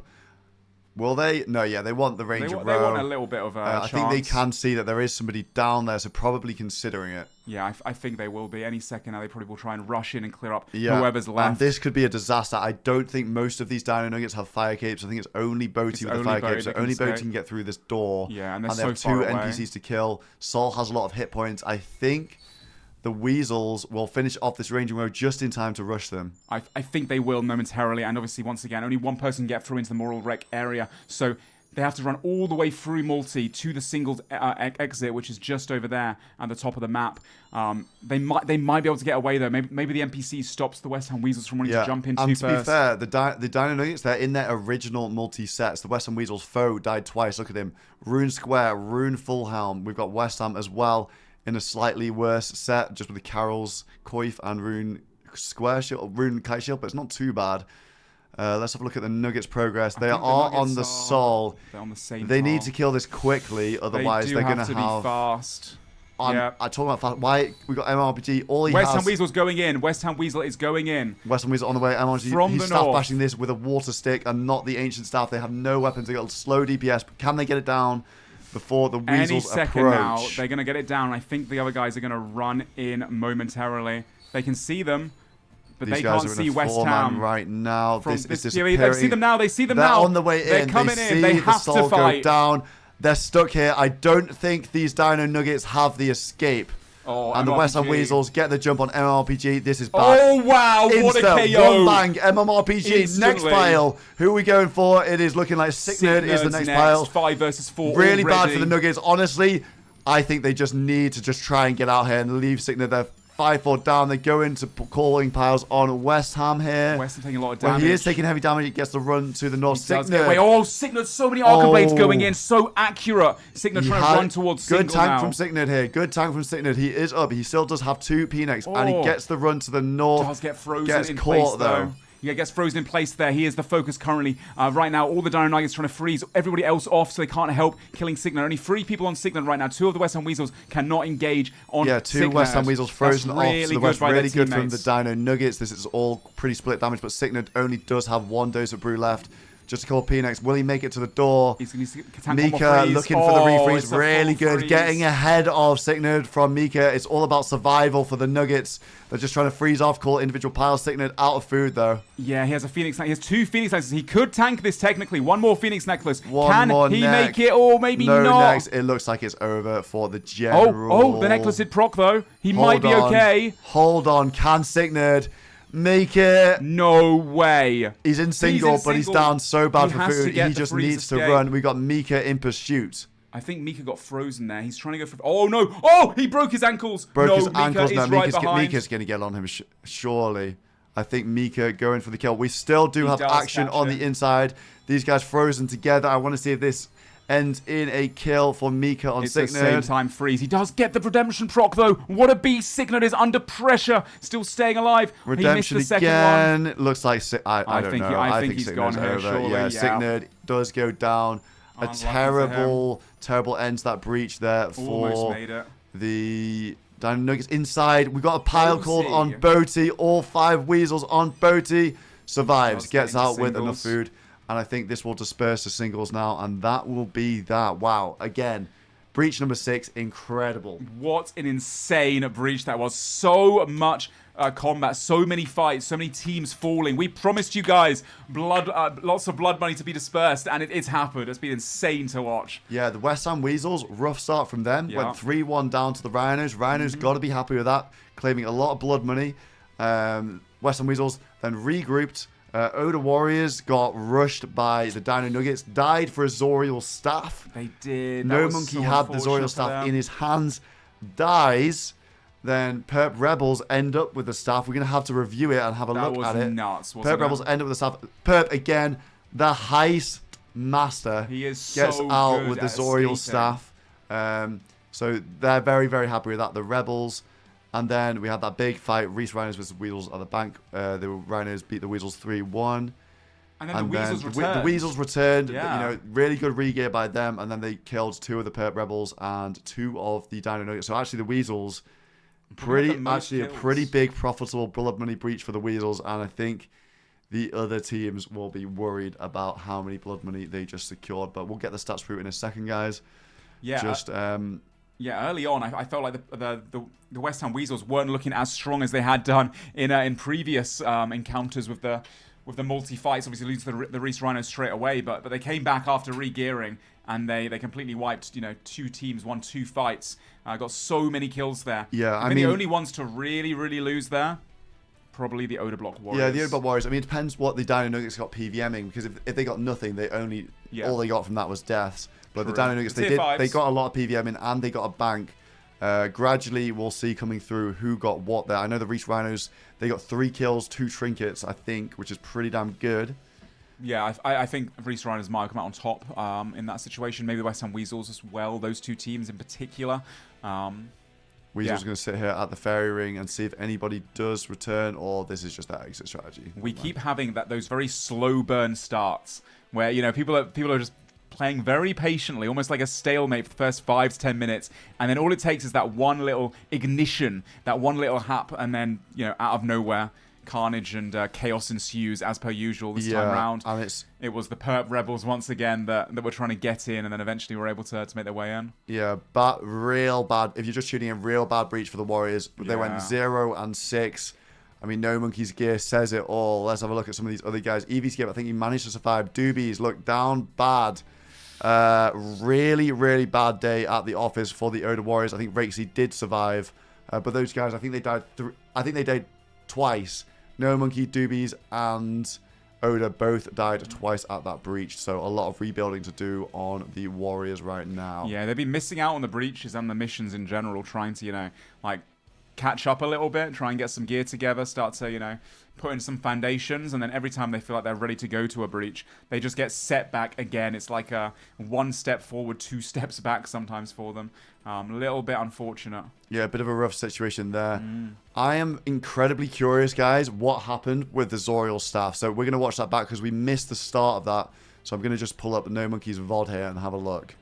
Will they? No, yeah, they want the They, Ranger wa- row. they want a little bit of a I think they chance. can see that there is somebody down there, so probably considering it. Yeah, I think they will be. Any second now, they probably will try and rush in and clear up Yeah, whoever's left. and this could be a disaster. I don't think most of these Dino Nuggets have fire capes. I think it's only Boaty It's with a only fire Boaty cape, so that can only Boaty escape. can get through this door. Yeah, and they're they so have 2 far away. NPCs to kill. Sol has a lot of hit points. I think the Weasels will finish off this ranging row just in time to rush them. I think they will momentarily, and obviously, once again, only one person can get through into the Moral Wreck area, so they have to run all the way through multi to the single exit, which is just over there at the top of the map. They might be able to get away though. Maybe the NPC stops the West Ham Weasels from wanting to jump in and too to be first. fair, the Dino Nuggets, they're in their original multi-sets. The West Ham Weasels foe died twice. Look at him. Rune Square, Rune Full Helm. We've got West Ham as well in a slightly worse set, just with the Carol's Coif and Rune Square Shield, Rune Kite Shield, but it's not too bad. Let's have a look at the Nuggets' progress. They are on the Sol. They're on the same They need tile. to kill this quickly, otherwise they're going to have... be fast. I talk about fast. Why we got MRPG? All he West has. Ham Weasel's going in. West Ham Weasel is going in. West Ham Weasel on the way. MRPG. From He's the staff north. bashing this with a water stick and not the ancient staff. They have no weapons. They got slow DPS. But can they get it down before the Weasels Any second approach? now, they're going to get it down. I think the other guys are going to run in momentarily. They can see them, but These they guys can't are see in a West four-man Ham right now. From This is yeah, disappearing. they see them now. They see them They're now. on the way They're in. coming They in. They see the have Sol to fight. go down. They're stuck here. I don't think these Dino Nuggets have the escape. Oh, And the West Ham MRPG. Weasels get the jump on MMRPG. This is bad. Oh, wow. What a Insta, KO. one bang, MMRPG. Next Instantly. pile. Who are we going for? It is looking like Sicknerd is the next pile. 5 versus 4 Really bad already. for the Nuggets. Honestly, I think they just need to just try and get out here and leave Sicknerd there. 5-4 down. They go into calling piles on West Ham here. West Ham taking a lot of Well, damage. he is taking heavy damage. He gets the run to the north. He does get away. Oh, Signard, so many Arca Blades going in. So accurate. Signard trying to run towards good single tank now. from Signard here. Good tank from Signard. He is up. He still does have 2 P-necks, and he Oh. gets the run to the north. Does get frozen Gets in caught, place, though. though. Yeah, gets frozen in place there. He is the focus currently. Right now, all the Dino Nuggets trying to freeze everybody else off so they can't help killing Signard. Only 3 people on Signard right now. 2 of the West Ham Weasels cannot engage on Yeah, 2 Signard. West Ham Weasels frozen That's off really to the good west. by Really their good from the teammates. Dino Nuggets. This is all pretty split damage, but Signard only does have 1 dose of brew left. Just a couple of P-necks. Will he make it to the door? He's going to tank one more Mika freeze. looking for the refreeze. It's a Really full good. freeze. Getting ahead of Signard from Mika. It's all about survival for the Nuggets. They're just trying to freeze off, call individual piles. Signard out of food, though. Yeah, he has a Phoenix. He has 2 Phoenix necklaces. He could tank this technically. 1 more Phoenix necklace. One Can more he neck. make it? Or maybe no not. necks. It looks like it's over for the general. Oh, the necklace did proc though. He might be Hold on. okay. Hold on. Can Signard make it? No way. He's in single, but he's down so bad He for has to food. get He the just freeze needs to escape. run. We got Mika in pursuit. I think Mika got frozen there. He's trying to go for... Oh, no. Oh, he broke his ankles. Broke no, his Mika ankles. is Now right behind. Mika's going to get on him, surely. I think Mika going for the kill. We still do have does action catch on him. the inside. These guys frozen together. I want to see if this ends in a kill for Mika on It's the same Signard. time freeze. He does get the redemption proc though. What a beast. Signard is under pressure. Still staying alive. Redemption he missed the second one. again. Looks like I don't know. I think he's Signard's gone here, over. surely, Yeah, yeah. Signard does go down. A Unlucky for terrible ends that breach there Almost for made it. the Dino Nuggets inside. We got a pile called Boaty. on Boaty. All 5 Weasels on Boaty. Survives. Does Gets get into out with enough singles. food. And I think this will disperse to singles now. And that will be that. Wow. Again, breach number 6. Incredible. What an insane breach that was. So much combat, so many fights, so many teams falling. We promised you guys lots of blood money to be dispersed, and it's happened. It's been insane to watch. Yeah, the West Ham Weasels, rough start from them. Yeah. Went 3-1 down to the Rhinos. Rhinos got to be happy with that, claiming a lot of blood money. West Ham Weasels then regrouped. Oda Warriors got rushed by the Dino Nuggets. Died for Azorial staff. They did. No Monkey had the Azorial staff in his hands. Dies. Then Perp Rebels end up with the staff. We're going to have to review it and have a That look was at it. nuts, wasn't Perp it? Rebels end up with the staff. Perp, again, the heist master. He is gets so out good with the at Zorial escaping. staff. So they're very, very happy with that. The Rebels. And then we had that big fight. Reese Rhinos versus Weasels at the bank. The Rhinos beat the Weasels 3-1. And then the Weasels returned. The Weasels returned. Yeah. You know, really good regear by them. And then they killed 2 of the Perp Rebels and 2 of the Dino Nuggets. So actually the Weasels, a pretty big profitable blood money breach for the Weasels. And I think the other teams will be worried about how many blood money they just secured. But we'll get the stats through in a second, guys. Yeah. Yeah, early on, I felt like the West Ham Weasels weren't looking as strong as they had done in previous encounters with the multi fights. Obviously, lose the Reese Rhinos straight away, but they came back after regearing and they completely wiped 2 teams, won 2 fights, got so many kills there. Yeah, I mean the only ones to really lose there, probably the Oda Block Warriors. Yeah, the Oda Block Warriors. I mean, it depends what the Dino Nuggets got PVMing, because if they got nothing, all they got from that was deaths. But True. the Dino Nuggets, Tier they 5s. got a lot of PVMing and they got a bank. Gradually, we'll see coming through who got what there. I know the Reese Rhinos, they got 3 kills, 2 trinkets, I think, which is pretty damn good. Yeah, I think Reese Rhinos might come out on top in that situation. Maybe the West Ham Weasels as well, those 2 teams in particular. Weasel's going to sit here at the fairy ring and see if anybody does return, or this is just that exit strategy. We keep having those very slow burn starts where, you know, people are just playing very patiently, almost like a stalemate for the first 5 to 10 minutes, and then all it takes is that one little ignition, that one little hap, and then, you know, out of nowhere, carnage and chaos ensues as per usual this time round. And it was the Perp Rebels once again that were trying to get in, and then eventually were able to make their way in. Yeah, but real bad. If you're just tuning in, real bad breach for the Warriors. They went 0 and 6. I mean, No Monkey's gear says it all. Let's have a look at some of these other guys. EVScape, I think he managed to survive. Doobies look down bad. Really, really bad day at the office for the Oda Warriors. I think Rakesy did survive, but those guys, I think they died. I think they died twice. No Monkey, Doobies, and Oda both died twice at that breach. So a lot of rebuilding to do on the Warriors right now. Yeah, they've been missing out on the breaches and the missions in general, trying to, you know, like catch up a little bit, try and get some gear together, start to, you know, put in some foundations, and then every time they feel like they're ready to go to a breach, they just get set back again. It's like a 1 step forward, 2 steps back sometimes for them. A little bit unfortunate. Yeah, a bit of a rough situation there. I am incredibly curious, guys, what happened with the Zoriel staff. So we're going to watch that back because we missed the start of that. So I'm going to just pull up the No Monkey's VOD here and have a look.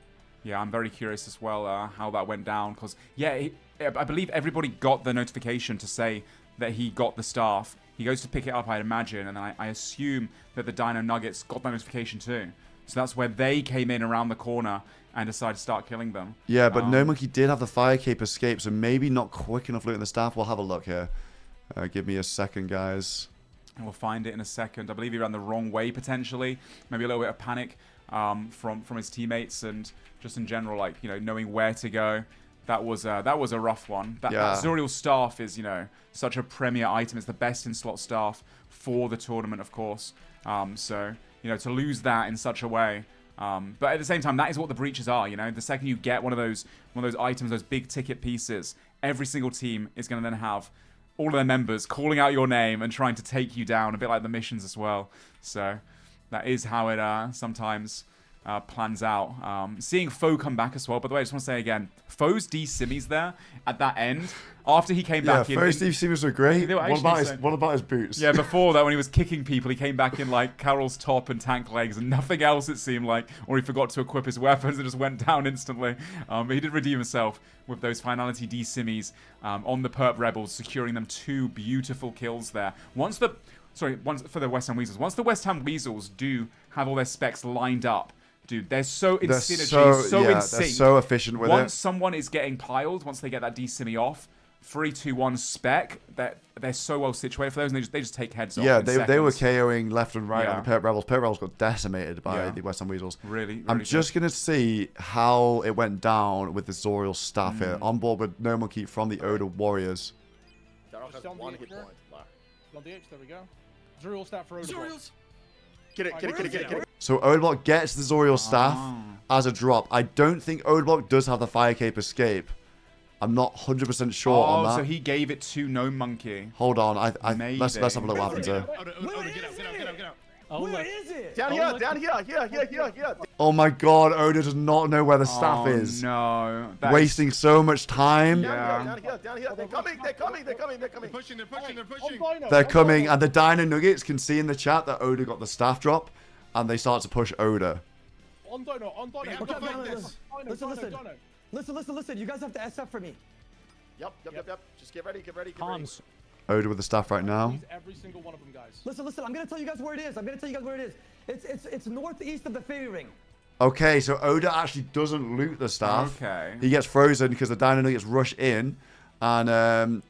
Yeah, I'm very curious as well how that went down, because, yeah, I believe everybody got the notification to say that he got the staff. He goes to pick it up, I'd imagine, and then I assume that the Dino Nuggets got that notification too. So that's where they came in around the corner and decided to start killing them. Yeah, but No Monkey did have the Fire Cape escape, so maybe not quick enough looting the staff. We'll have a look here. Give me a second, guys. And we'll find it in a second. I believe he ran the wrong way, potentially. Maybe a little bit of panic from his teammates, and just in general, like, you know, knowing where to go. That was a rough one. That Zoriel staff is, you know, such a premier item. It's the best in slot staff for the tournament, of course. So, you know, to lose that in such a way. But at the same time, that is what the breaches are. You know, the second you get one of those items, those big ticket pieces, every single team is going to then have all of their members calling out your name and trying to take you down, a bit like the missions as well. So that is how it sometimes plans out. Seeing Foe come back as well. By the way, I just want to say again, Foe's D-Simmies there at that end, after he came back in. Yeah, Foe's D-Simmies were great. What about his boots? Yeah, before that, when he was kicking people, he came back in like Carol's top and tank legs and nothing else, it seemed like. Or he forgot to equip his weapons and just went down instantly. But he did redeem himself with those finality D-Simmies on the Perp Rebels, securing them 2 beautiful kills there. Once for the West Ham Weasels. Once the West Ham Weasels do have all their specs lined up, dude, they're so in synergy, so in sync. They're so efficient with it. Once someone is getting piled, once they get that D-Simmy off, 3, 2, 1 spec, they're so well situated for those, and they just take heads off. Yeah, they were KOing left and right on the Perp Rebels. Perp Rebels got decimated by the West Ham Weasels. Really I'm just going to see how it went down with the Zoriel staff here. On board with No Monkey from the Oda Warriors. Just on the H, there we go. Zoriel staff for Oda. Get it. So Odeblock gets the Zoriel staff as a drop. I don't think Odeblock does have the Fire Cape escape. I'm not 100% sure on that. So he gave it to No Monkey. Hold on. Let's have a look what happens here. Where is it? Down here. Oh my god, Oda does not know where the staff is. No. Wasting so much time. Down here. They're coming. They're pushing. They're coming, and the Dino Nuggets can see in the chat that Oda got the staff drop, and they start to push Oda. On Dino. Listen. You guys have to SF for me. Yep. Just get ready. Oda with the staff right now. He's every single one of them, guys. Listen. I'm gonna tell you guys where it is. It's northeast of the fairy ring. Okay, so Oda actually doesn't loot the staff. Okay. He gets frozen because the Dino Nuggets rush in, and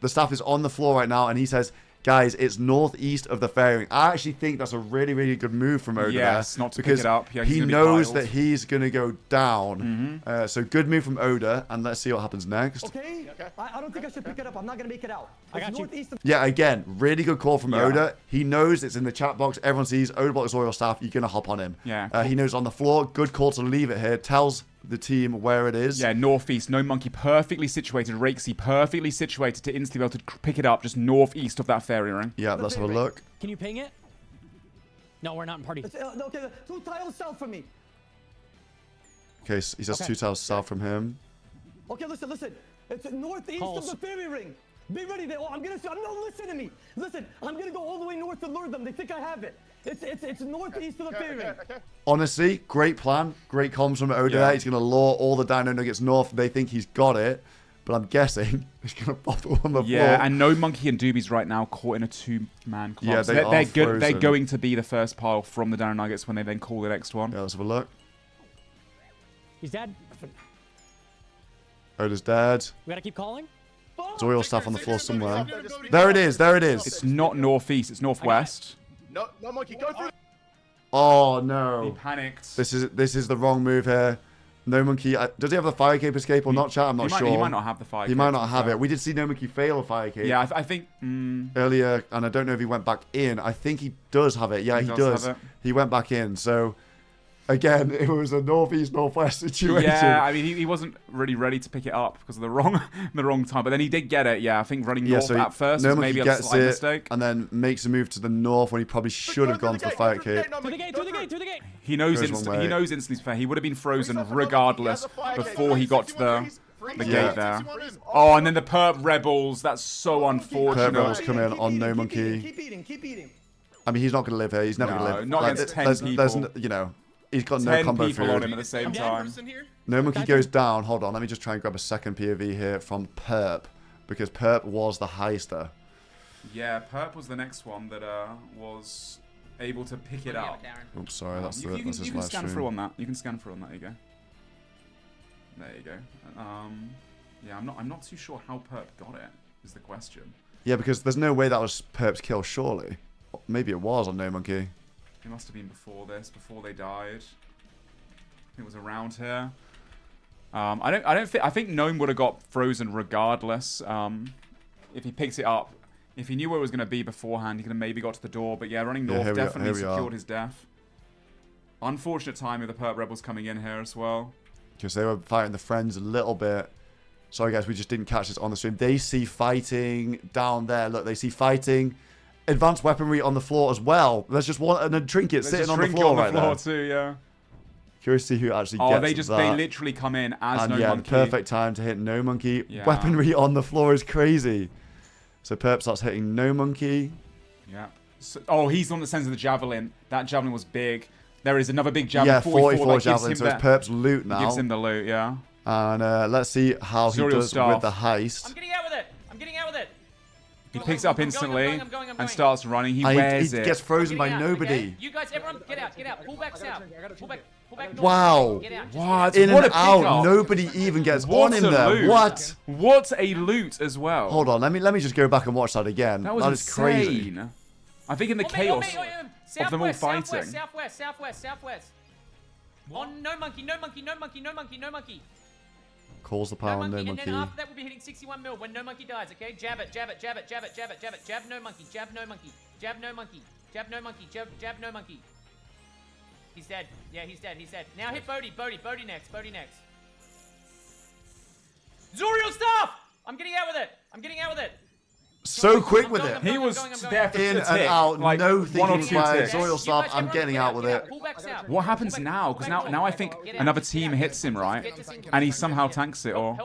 the staff is on the floor right now, and he says, guys, it's northeast of the fairy ring. I actually think that's a really, really good move from Oda there. Not to pick it up. Yeah, he knows that he's going to go down. So good move from Oda, and let's see what happens next. Okay. I don't think I should pick it up. I'm not going to make it out. It's northeast of... Yeah, again, really good call from Oda. He knows it's in the chat box. Everyone sees Odeblock's Zoriel staff. You're going to hop on him. Yeah. He knows on the floor. Good call to leave it here. Tells the team where it is. Yeah, northeast. No Monkey perfectly situated. Rakesy perfectly situated to instantly be able to pick it up just northeast of that fairy ring. Yeah, let's have a look. Can you ping it? No, we're not in party. Okay, 2 tiles south from me. Okay, so he says 2 tiles south from him. Okay, listen. It's northeast of the fairy ring. Be ready. I'm no, listen to me. Listen, I'm gonna go all the way north to lure them. They think I have it. It's northeast of the fairy ring. Honestly, great plan. Great comms from Oda there. He's going to lure all the Dino Nuggets north. They think he's got it. But I'm guessing he's going to pop it on the floor. Yeah, and No Monkey and Doobie's right now caught in a 2-man club. Yeah, so they're good. They're going to be the first pile from the Dino Nuggets when they then call the next one. Yeah, let's have a look. He's dead. Oda's dead. We gotta keep calling. There's oil stuff on the floor somewhere. There it is. There it is. It's not northeast. It's northwest. No, monkey, go through. Oh no! He panicked. This is the wrong move here. No Monkey. Does he have the Fire Cape escape or not, chat? I'm not sure. He might not have the Fire Cape. He might not have it. We did see No Monkey fail a Fire Cape. Yeah, I think earlier, and I don't know if he went back in. I think he does have it. Yeah, he does. He went back in. So again, it was a northeast-northwest situation. Yeah, I mean, he wasn't really ready to pick it up because of the wrong time. But then he did get it. Yeah, I think running north at first was maybe a slight mistake. And then makes a move to the north when he probably should have gone for the Fire Cape. To the gate, to the gate, to the gate. He knows instantly. He knows instantly fair. He would have been frozen regardless before he got to the gate there. Oh, and then the Perp Rebels. That's so unfortunate. Perp Rebels come in on No Monkey. Keep eating, keep eating. I mean, he's not going to live here. He's never going to live. Not against 10 people. You know, he's got no combo 10 people food. on him at the same time. No Monkey goes down. Hold on, let me just try and grab a second POV here from Perp, because Perp was the heister. Yeah, Perp was the next one that was able to pick it up. Oops, sorry, that's you his can live scan stream. through on that. You can scan through on that. There you go. There you go. Yeah, I'm not too sure how Perp got it. Is the question. Yeah, because there's no way that was Perp's kill, surely. Maybe it was on No Monkey. It must have been before this, before they died. It was around here. I think Gnome would have got frozen regardless. If he picks it up, if he knew where it was going to be beforehand, he could have maybe got to the door. But yeah, running north definitely secured his death. Unfortunate time with the Perp Rebels coming in here as well. Because they were fighting the friends a little bit. Sorry guys, we just didn't catch this on the stream. They see fighting down there. Look, they see fighting. Advanced weaponry on the floor as well. There's just one and a trinket sitting on the floor right there. Too, yeah. Curious to see who actually gets they literally come in as and No Monkey. Perfect time to hit No Monkey. Yeah. Weaponry on the floor is crazy. So Perp starts hitting No Monkey. Yeah. So, he's the one that sends the javelin. That javelin was big. There is another big javelin. Yeah, 44 javelin. So it's Perp's loot now. Gives him the loot, yeah. And let's see how he does with the heist. I'm getting out with it. I'm getting out with it. He picks it up instantly and starts running. He wears it. He gets frozen by nobody. Okay? You guys, everyone, get out. Get out. Pull back south. Pull back. Wow. What? In and out. Nobody even gets on in there. Loot. What? What a loot as well. Hold on. Let me just go back and watch that again. That is crazy. I think in the chaos of them all fighting. Southwest. On No Monkey. Calls the power on No Monkey. And then after that, we'll be hitting 61 mil when No Monkey dies, okay? Jab it. Jab No Monkey. Jab No Monkey. Jab No Monkey. He's dead. Yeah, he's dead. Now hit Bodhi next. Zoriel stuff! I'm getting out with it. So quick with it. He was there for in and out, like no thinking about Soil stuff. I'm getting out with it. What happens now? Because now I think another team hits him, right? And he somehow tanks it, or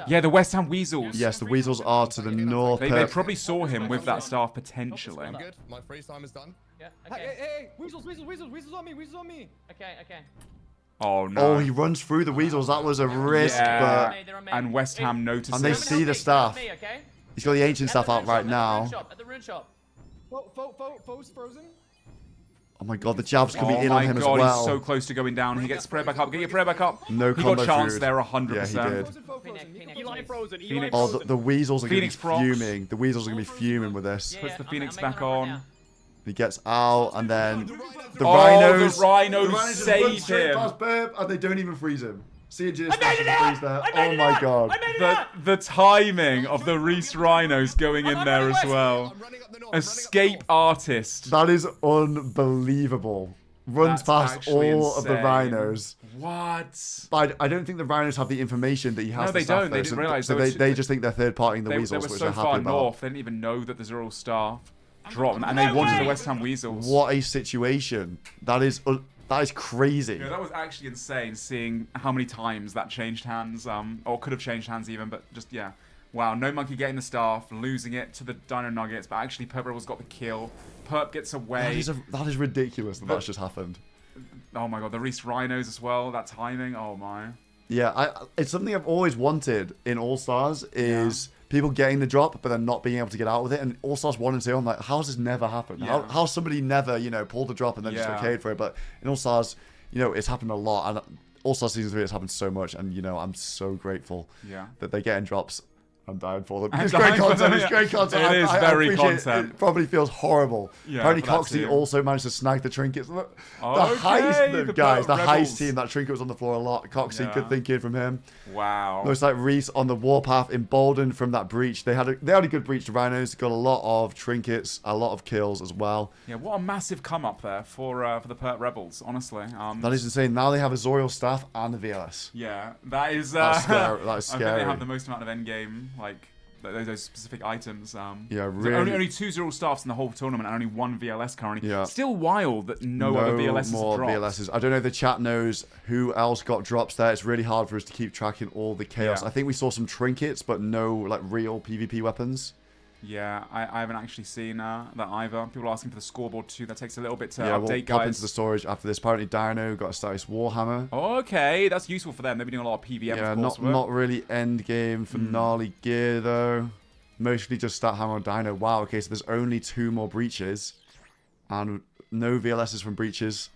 yeah, the West Ham Weasels. Yes, the Weasels are to the north. They probably saw him with that staff potentially. I'm good. My freeze time is done. Yeah. Okay. Hey, Weasels on me. Okay. Oh no! Oh, he runs through the Weasels. That was a risk, but and West Ham notices. And they see the staff. He's got the ancient stuff out right now. At the rune shop. Foe's frozen. Oh my god, the jabs could be in on him as well. He's so close to going down. He gets spread back up. Get your prayer back up. No he combo got chance food. there 100%. Yeah, he did. Eli Oh, the Weasels are going to be fuming. The Weasels are going to be fuming with this. Puts the Phoenix back on. He gets out, and then the Rhinos. The Rhinos save him. And they don't even freeze him. See freeze there. Oh my god. The timing of the Reese Rhinos going in there as well. Escape artist. That is unbelievable. Runs past all of the Rhinos. What? But I don't think the Rhinos have the information that he has. No, they don't. They didn't realize. So they just think they're third partying the Weasels, they were which so they're happy far about. north, they didn't even know that the Zoro staff dropped, and they wanted the West Ham Weasels. What a situation. That is That is crazy. Yeah, that was actually insane seeing how many times that changed hands, or could have changed hands even, but just, yeah. Wow, No Monkey getting the staff, losing it to the Dino Nuggets, but actually Perp Rebels got the kill. Perp gets away. That is ridiculous that that's just happened. Oh my god, the Reese Rhinos as well, that timing, oh my. Yeah, it's something I've always wanted in All Stars is people getting the drop but then not being able to get out with it. And All Stars 1 and 2, I'm like, how's this never happened? Yeah. How's somebody never, pulled the drop and then just okayed for it? But in All Stars, it's happened a lot. And All Stars Season 3, it's happened so much. And, I'm so grateful that they get in drops. I'm dying for them. It's great content. It's great content. It is very content. It probably feels horrible. Yeah, apparently, Coxie also managed to snag the trinkets. The heist team. That trinket was on the floor a lot. Coxie, good thinking from him. Wow. Looks like Reese on the warpath, emboldened from that breach. They had a good breach. The Rhinos got a lot of trinkets, a lot of kills as well. Yeah, what a massive come up there for the Perp Rebels. Honestly, that is insane. Now they have Azorial staff and the VLS. Yeah, that is. That's scary. That is I scary. think they have the most amount of endgame. Like those specific items. Yeah, really. Only 2 Zero staffs in the whole tournament, and only 1 VLS currently. Yeah. Still wild that no other VLSs more dropped. VLSs. I don't know if the chat knows who else got drops there. It's really hard for us to keep tracking all the chaos. Yeah. I think we saw some trinkets, but no real PvP weapons. Yeah, I haven't actually seen that either. People are asking for the scoreboard too. That takes a little bit to Yeah, update, we'll guys. pop into the storage after this. Apparently, Dino got a status Warhammer. Okay, that's useful for them. They've been doing a lot of PVM. Yeah, of course, not really end game for gnarly gear though. Mostly just stat hammer on Dino. Wow. Okay, so there's only 2 more breaches, and no VLSs from breaches.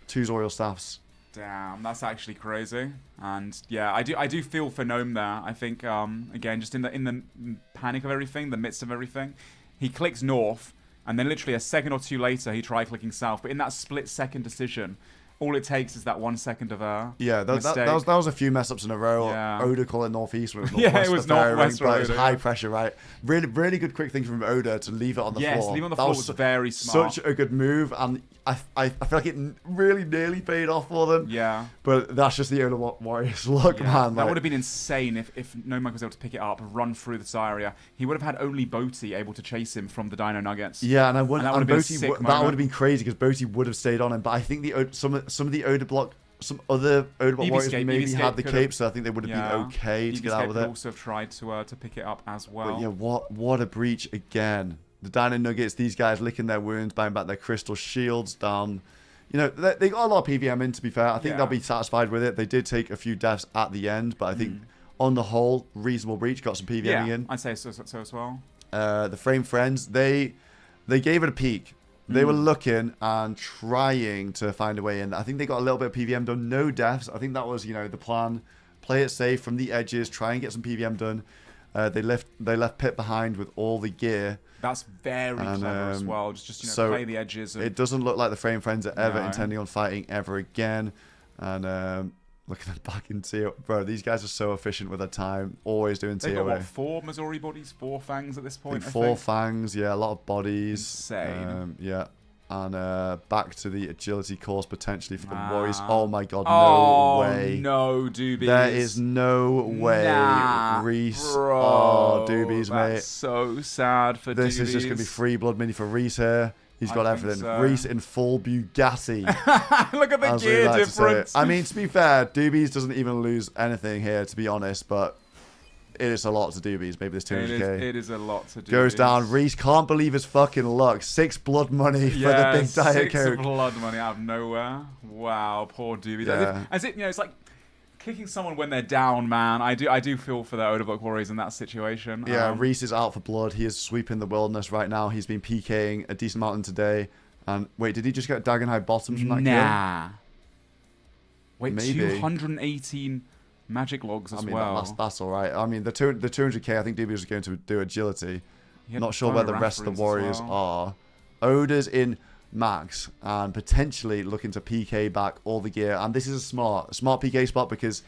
2 Zorial staffs. Damn, that's actually crazy. And yeah, I do feel for Gnome there. I think again, just in the panic of everything, the midst of everything, he clicks north, and then literally a second or 2 later, he tried clicking south. But in that split-second decision, all it takes is that 1 second of that was a few mess ups in a row. Yeah. Oda call it northeast when it was northwest. Yeah, it was northwest, but it's Oda, high pressure, right? Really, really good quick thing from Oda to leave it on the floor. Yes, leave it on the floor was very smart. Such a good move, and I feel like it really nearly paid off for them. Yeah. But that's just the Oda Warriors luck, man. That would have been insane if No Mike was able to pick it up, run through this area. He would have had only Boaty able to chase him from the Dino Nuggets. Yeah, and that would have been a sick moment. That would have been crazy because Boaty would have stayed on him. But I think some of the Oda block. Some other Oda block warriors maybe had the cape, so I think they would have been okay to get out with it. Also have tried to pick it up as well. But yeah, what a breach again. The Dino Nuggets, these guys licking their wounds, buying back their crystal shields down. They got a lot of PVM in, to be fair. I think they'll be satisfied with it. They did take a few deaths at the end, but I think on the whole, reasonable breach, got some PVM in. I'd say so as well. The Frame Friends, they gave it a peek. They were looking and trying to find a way in. I think they got a little bit of PVM done. No deaths. I think that was, the plan. Play it safe from the edges. Try and get some PVM done. They left Pit behind with all the gear. That's very clever as well. Just so play the edges. It doesn't look like the Frame Friends are ever intending on fighting ever again. And look at them back in TO. Bro, these guys are so efficient with their time. Always doing TOA. They've got, what, 4 Missouri bodies? 4 fangs at this point, I think? 4 fangs, yeah. A lot of bodies. Insane. Yeah. And back to the agility course potentially for the Warriors. Oh my god, no way. No, Doobies. There is no way. Reese. Bro, Doobies, mate. That's so sad for This Doobies. is just going to be free blood mini for Reese here. He's got everything. So. Reese in full Bugatti. Look at the gear difference. I mean, to be fair, Doobies doesn't even lose anything here, to be honest, but it is a lot to Doobies. Maybe this 200k. It is a lot to Doobies. Goes down. Reese can't believe his fucking luck. 6 blood money for the big Diet Coke. 6 blood money out of nowhere. Wow, poor Doobies. Yeah. As if, it's like kicking someone when they're down, man. I do feel for the Oda Block Warriors in that situation. Yeah, Reese is out for blood. He is sweeping the wilderness right now. He's been PKing a decent amount today. And wait, did he just get Dagon High bottoms from that kill? Wait, maybe. 218 magic logs as well. That's all right. I mean, the 200k, I think Doobies was going to do agility. Not sure where the rest of the Warriors are. Oda's in max and potentially looking to PK back all the gear. And this is a smart PK spot because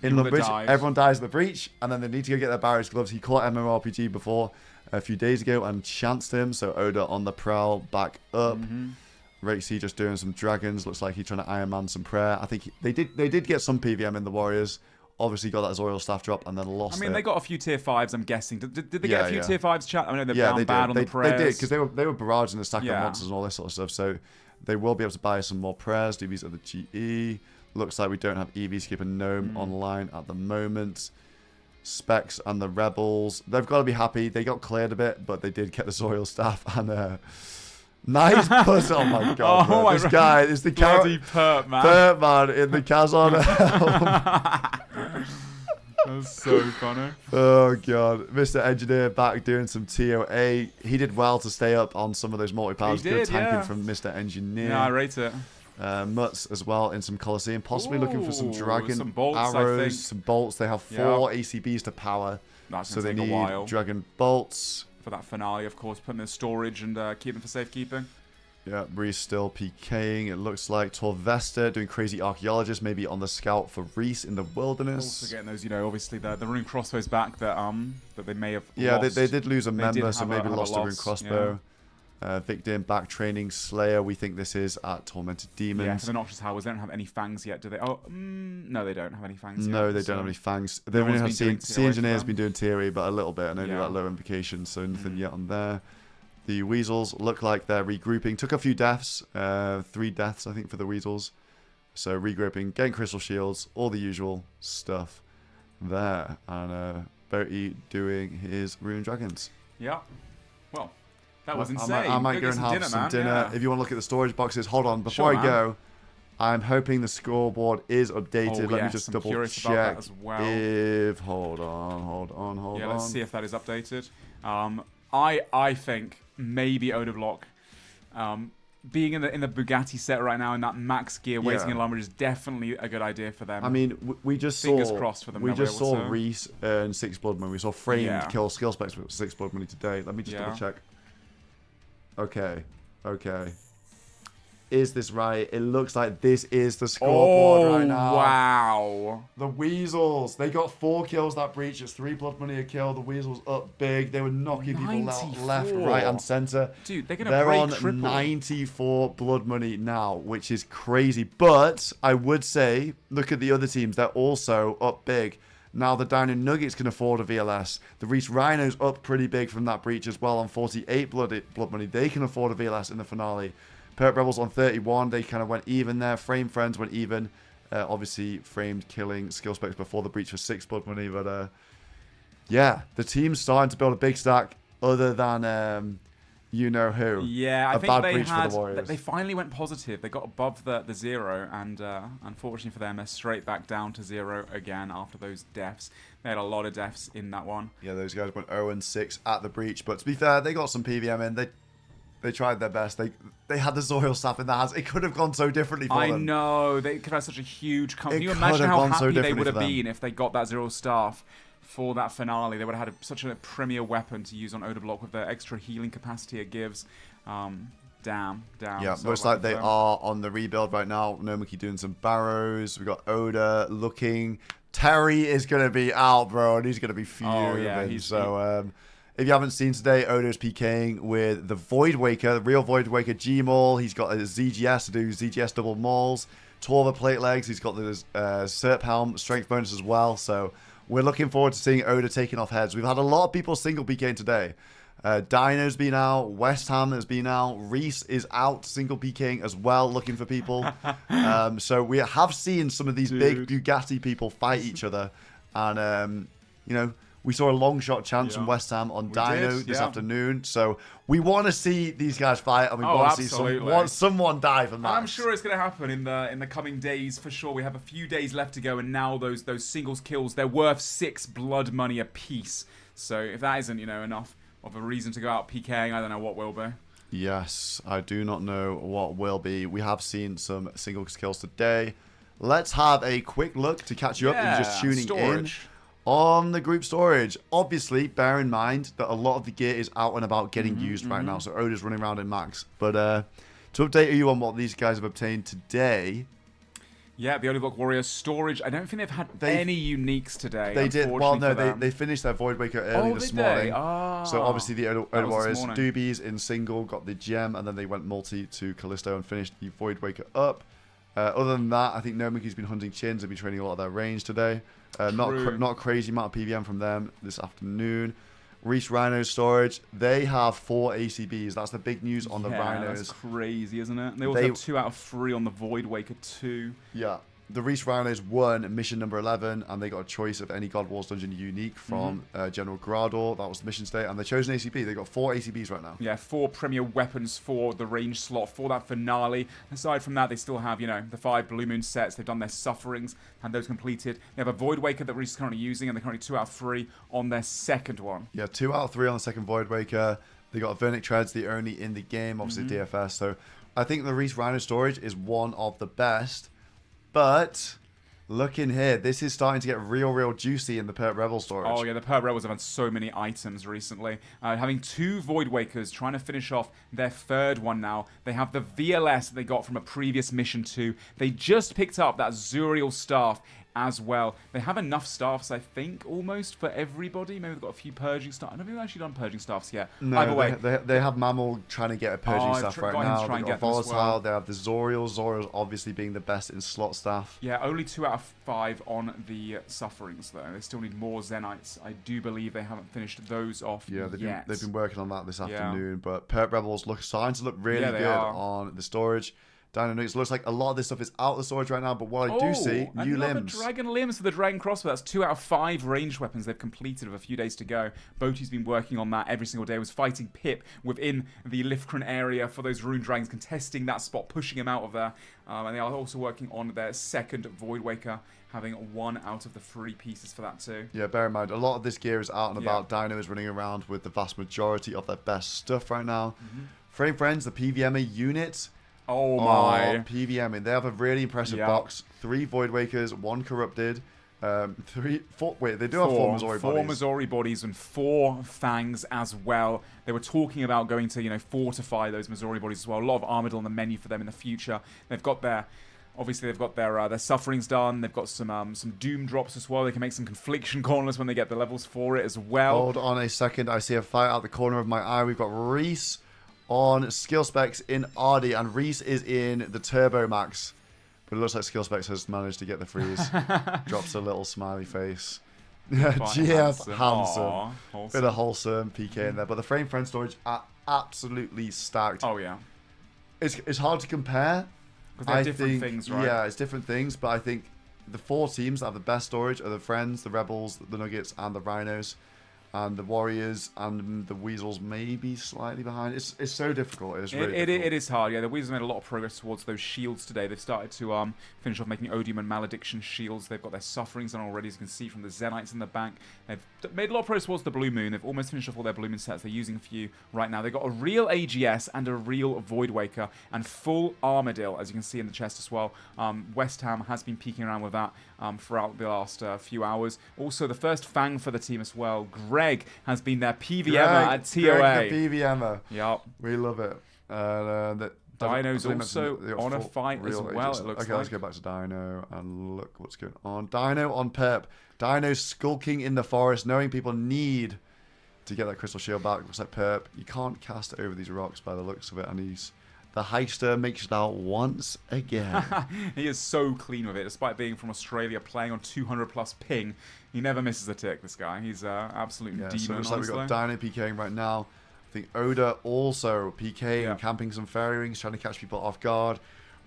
in the bridge, everyone dies at the breach and then they need to go get their barriers gloves. He caught MMORPG before a few days ago and chanced him. So Oda on the prowl back up. Rexy just doing some dragons. Looks like he's trying to Iron Man some prayer. I think they did get some PVM in the Warriors. Obviously got that Zorial staff drop and then lost it. I mean, they got a few tier 5s, I'm guessing. Did they get a few tier 5s, chat? I know they're down they bad on the prayers. They did, because they were barraging the stack of monsters and all this sort of stuff. So They will be able to buy some more prayers. DBs at the GE. Looks like we don't have EVScape and Gnome online at the moment. Specs and the Rebels. They've got to be happy. They got cleared a bit, but they did get the Soil Staff. And nice puss. Oh my god. Oh, this guy is the bloody perp, man. Perp, man, in the Kazan. That's so funny. Oh god. Mr. Engineer back doing some TOA. He did well to stay up on some of those multi-powers. Good tanking from Mr. Engineer. Yeah, I rate it. Mutts as well in some Colosseum, possibly looking for some dragon some bolts, arrows, some bolts. They have 4 ACBs to power, That's so they take a need while. dragon bolts. For that finale, of course, put them in storage and keep them for safekeeping. Yeah, Reese still PKing. It looks like Torvesta doing crazy archaeologist, maybe on the scout for Reese in the wilderness. Also getting those, obviously the rune crossbows back that they may have. Yeah, lost. they did lose a member, so maybe have lost a rune crossbow. Yeah. Victim back training Slayer. We think this is at Tormented Demons. Yeah, for the Noxious Howers, they don't have any fangs yet, do they? Oh, no, they don't have any fangs yet. No, they don't have any fangs. They've only had Sea Engineer's been doing theory, but a little bit, and only that low invocation, so nothing yet on there. The Weasels look like they're regrouping. Took a few deaths, 3 deaths, I think, for the Weasels. So regrouping, getting Crystal Shields, all the usual stuff there. And Boaty doing his Rune Dragons. Yeah. Well, that was insane. I might go and have some dinner. Yeah. If you want to look at the storage boxes, hold on. Before I go, I'm hoping the scoreboard is updated. Let me just double check as well. if... Hold on. Yeah, let's see if that is updated. I think maybe Odoblock being in the Bugatti set right now in that max gear, waiting in Lumber is definitely a good idea for them. I mean, we just Fingers saw... crossed for them. We just saw to... Reese earn 6 blood money. We saw Framed kill skill specs with 6 blood money today. Let me just double check. Okay. Is this right? It looks like this is the scoreboard right now. Wow. The Weasels. They got 4 kills that breach. It's 3 blood money a kill. The Weasels up big. They were knocking people out left, right, and center. Dude, they're on triple. 94 blood money now, which is crazy. But I would say, look at the other teams. They're also up big. Now the Dino Nuggets can afford a VLS. The Reese Rhinos up pretty big from that breach as well on 48 blood money. They can afford a VLS in the finale. Perp Rebels on 31. They kind of went even there. Frame Friends went even. Obviously, Framed killing skill specs before the breach for 6 blood money. But yeah, the team's starting to build a big stack other than you know who. Yeah, I a think bad they breach had. for the Warriors. They finally went positive. They got above the 0, and unfortunately for them, they're straight back down to 0 again after those deaths. They had a lot of deaths in that one. Yeah, those guys went 0-6 at the breach. But to be fair, they got some PVM in. They tried their best. They had the Zoil staff in their hands. It could have gone so differently for them. I know. They could have such a huge company. Can you It imagine could have how gone so happy they differently would have for them. been if they got that 0 staff for that finale? They would have had such a premier weapon to use on Odoblock with the extra healing capacity it gives. Damn. Yeah, So looks lucky like they for them. are on the rebuild right now. Nomiki doing some barrows. We got Oda looking. Terry is going to be out, bro, and he's going to be fuming. Oh, yeah, if you haven't seen today, Odo's PKing with the Void Waker, the real Void Waker G-Maul. He's got a ZGS to do ZGS double mauls. Torva plate legs. He's got the Serp Helm strength bonus as well. So we're looking forward to seeing Oda taking off heads. We've had a lot of people single PKing today. Dino's been out. West Ham has been out. Reese is out single PKing as well, looking for people. So we have seen some of these big Bugatti people fight each other. And, we saw a long shot chance from West Ham on Dino this afternoon. So we want to see these guys fight, and we want to see someone die from that. I'm sure it's going to happen in the coming days for sure. We have a few days left to go, and now those singles kills, they're worth 6 blood money a piece. So if that isn't enough of a reason to go out PKing, I don't know what will be. Yes, I do not know what will be. We have seen some singles kills today. Let's have a quick look to catch you up and just tuning in on the group storage. Obviously, bear in mind that a lot of the gear is out and about getting used right now, so Oda's running around in max. But to update you on what these guys have obtained today... Yeah, the Odoblock Warriors storage. I don't think they've had any uniques today. They did. Well, no, they finished their Void Waker early this morning. So obviously the Oda Warriors doobies in single got the gem, and then they went multi to Callisto and finished the Void Waker up. Other than that, I think Nomiki's been hunting chins and been training a lot of their range today. Not a crazy amount of PVM from them this afternoon. Reese Rhino Storage, they have 4 ACBs. That's the big news on the Rhinos. That's crazy, isn't it? They also have 2 out of 3 on the Void Waker 2. Yeah. The Reese Rhinos won mission number 11, and they got a choice of any God Wars dungeon unique from General Grador. That was the mission state, and they chose an ACB. They got 4 ACBs right now. Yeah, 4 premier weapons for the range slot for that finale. Aside from that, they still have, you know, the 5 Blue Moon sets. They've done their sufferings, and those completed. They have a Void Waker that Reese is currently using, and they're currently 2 out of 3 on their second one. Yeah, 2 out of 3 on the second Void Waker. They got a Vernic Treads, the only in the game, obviously DFS. So I think the Reese Rhino Storage is one of the best, but look in here. This is starting to get real juicy in the Perp Rebel storage. Oh, yeah, the Perp Rebels have had so many items recently. Having 2 Void Wakers, trying to finish off their third one now. They have the VLS that they got from a previous mission 2. They just picked up that Zuriel staff as well. They have enough staffs, I think, almost for everybody. Maybe they've got a few purging staff. I don't think they've actually done purging staffs yet. No, either way, they have Mammal trying to get a purging staff right now. Try and They've get got them as Volatile. well. They have the Zoriel. Zoriel's obviously being the best in slot staff. Yeah, only 2 out of 5 on the Sufferings, though. They still need more Zenites. I do believe they haven't finished those off yet. They've been working on that this afternoon. But Perp Rebels starting to look really good on the storage. Dino Nukes looks like a lot of this stuff is out of the storage right now, but what I do see, new limbs. Dragon limbs for the Dragon Crossbow. That's 2 out of 5 ranged weapons they've completed with a few days to go. Boaty's been working on that every single day. Was fighting Pip within the Lifkran area for those Rune Dragons, contesting that spot, pushing him out of there. And they are also working on their second Void Waker, having 1 out of the 3 pieces for that too. Yeah, bear in mind, a lot of this gear is out and about. Dino is running around with the vast majority of their best stuff right now. Frame Friends, the PVMA unit. Oh my. PVM. They have a really impressive box. 3 Void Wakers, 1 Corrupted. They do have 4 Missouri bodies. 4 Missouri bodies and 4 Fangs as well. They were talking about going to, you know, fortify those Missouri bodies as well. A lot of Armadillo on the menu for them in the future. They've got their... Obviously, they've got their sufferings done. They've got some doom drops as well. They can make some confliction corners when they get the levels for it as well. Hold on a second. I see a fight out the corner of my eye. We've got Reese on skill specs in RD, and Reese is in the Turbo Max. But it looks like skill specs has managed to get the freeze. Drops a little smiley face. GF handsome. Bit of wholesome PK in there. But the Frame Friend storage are absolutely stacked. Oh, yeah. It's hard to compare. Because they're different things, right? Yeah, it's different things, but I think the 4 teams that have the best storage are the Friends, the Rebels, the Nuggets, and the Rhinos. And the Warriors and the Weasels may be slightly behind. It's so difficult. It's really difficult. It is hard. Yeah, the Weasels made a lot of progress towards those shields today. They've started to finish off making Odium and Malediction shields. They've got their Sufferings on already, as you can see from the Zenites in the bank. They've made a lot of progress towards the Blue Moon. They've almost finished off all their Blue Moon sets. They're using a few right now. They've got a real AGS and a real Void Waker and full Armadillo, as you can see in the chest as well. West Ham has been peeking around with that throughout the last few hours. Also, the first Fang for the team as well. Greg has been their PVMer at TOA. Greg the PVMer. Yep. We love it. Dino's also on a fight as well, it looks Okay, like. let's go back to Dino and look what's going on. Dino on Pep. Dino skulking in the forest, knowing people need to get that crystal shield back. Looks like Perp. You can't cast it over these rocks by the looks of it, and the Heister makes it out once again. He is so clean with it, despite being from Australia, playing on 200 plus ping. He never misses a tick, this guy. He's absolute demon, so it looks honestly. like we've got Dino PKing right now. I think Oda also PKing and camping some fairy rings, trying to catch people off guard.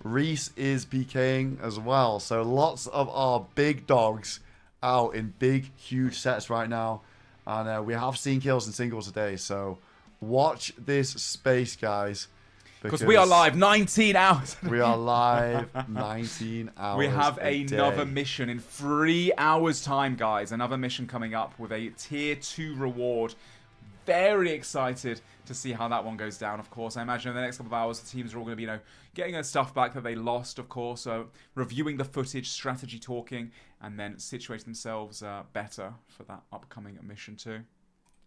Reese is PKing as well. So lots of our big dogs out in big, huge sets right now. And we have seen kills in singles today. So watch this space, guys. Because we are live 19 hours. We are live 19 hours. We have another day. mission in 3 hours' time, guys. Another mission coming up with a tier 2 reward. Very excited to see how that one goes down, of course. I imagine in the next couple of hours, the teams are all going to be, getting their stuff back that they lost, of course. So reviewing the footage, strategy talking, and then situating themselves better for that upcoming mission too.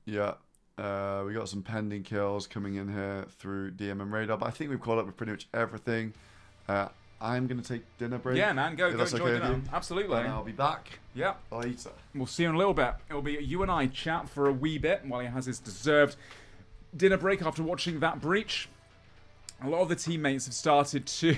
Yeah. We got some pending kills coming in here through DMM Radar, but I think we've caught up with pretty much everything. I'm going to take dinner break. Yeah, man, go enjoy okay dinner. Absolutely. And I'll be back Yeah. later. We'll see you in a little bit. It'll be you and I chat for a wee bit while he has his deserved dinner break after watching that breach. A lot of the teammates have started to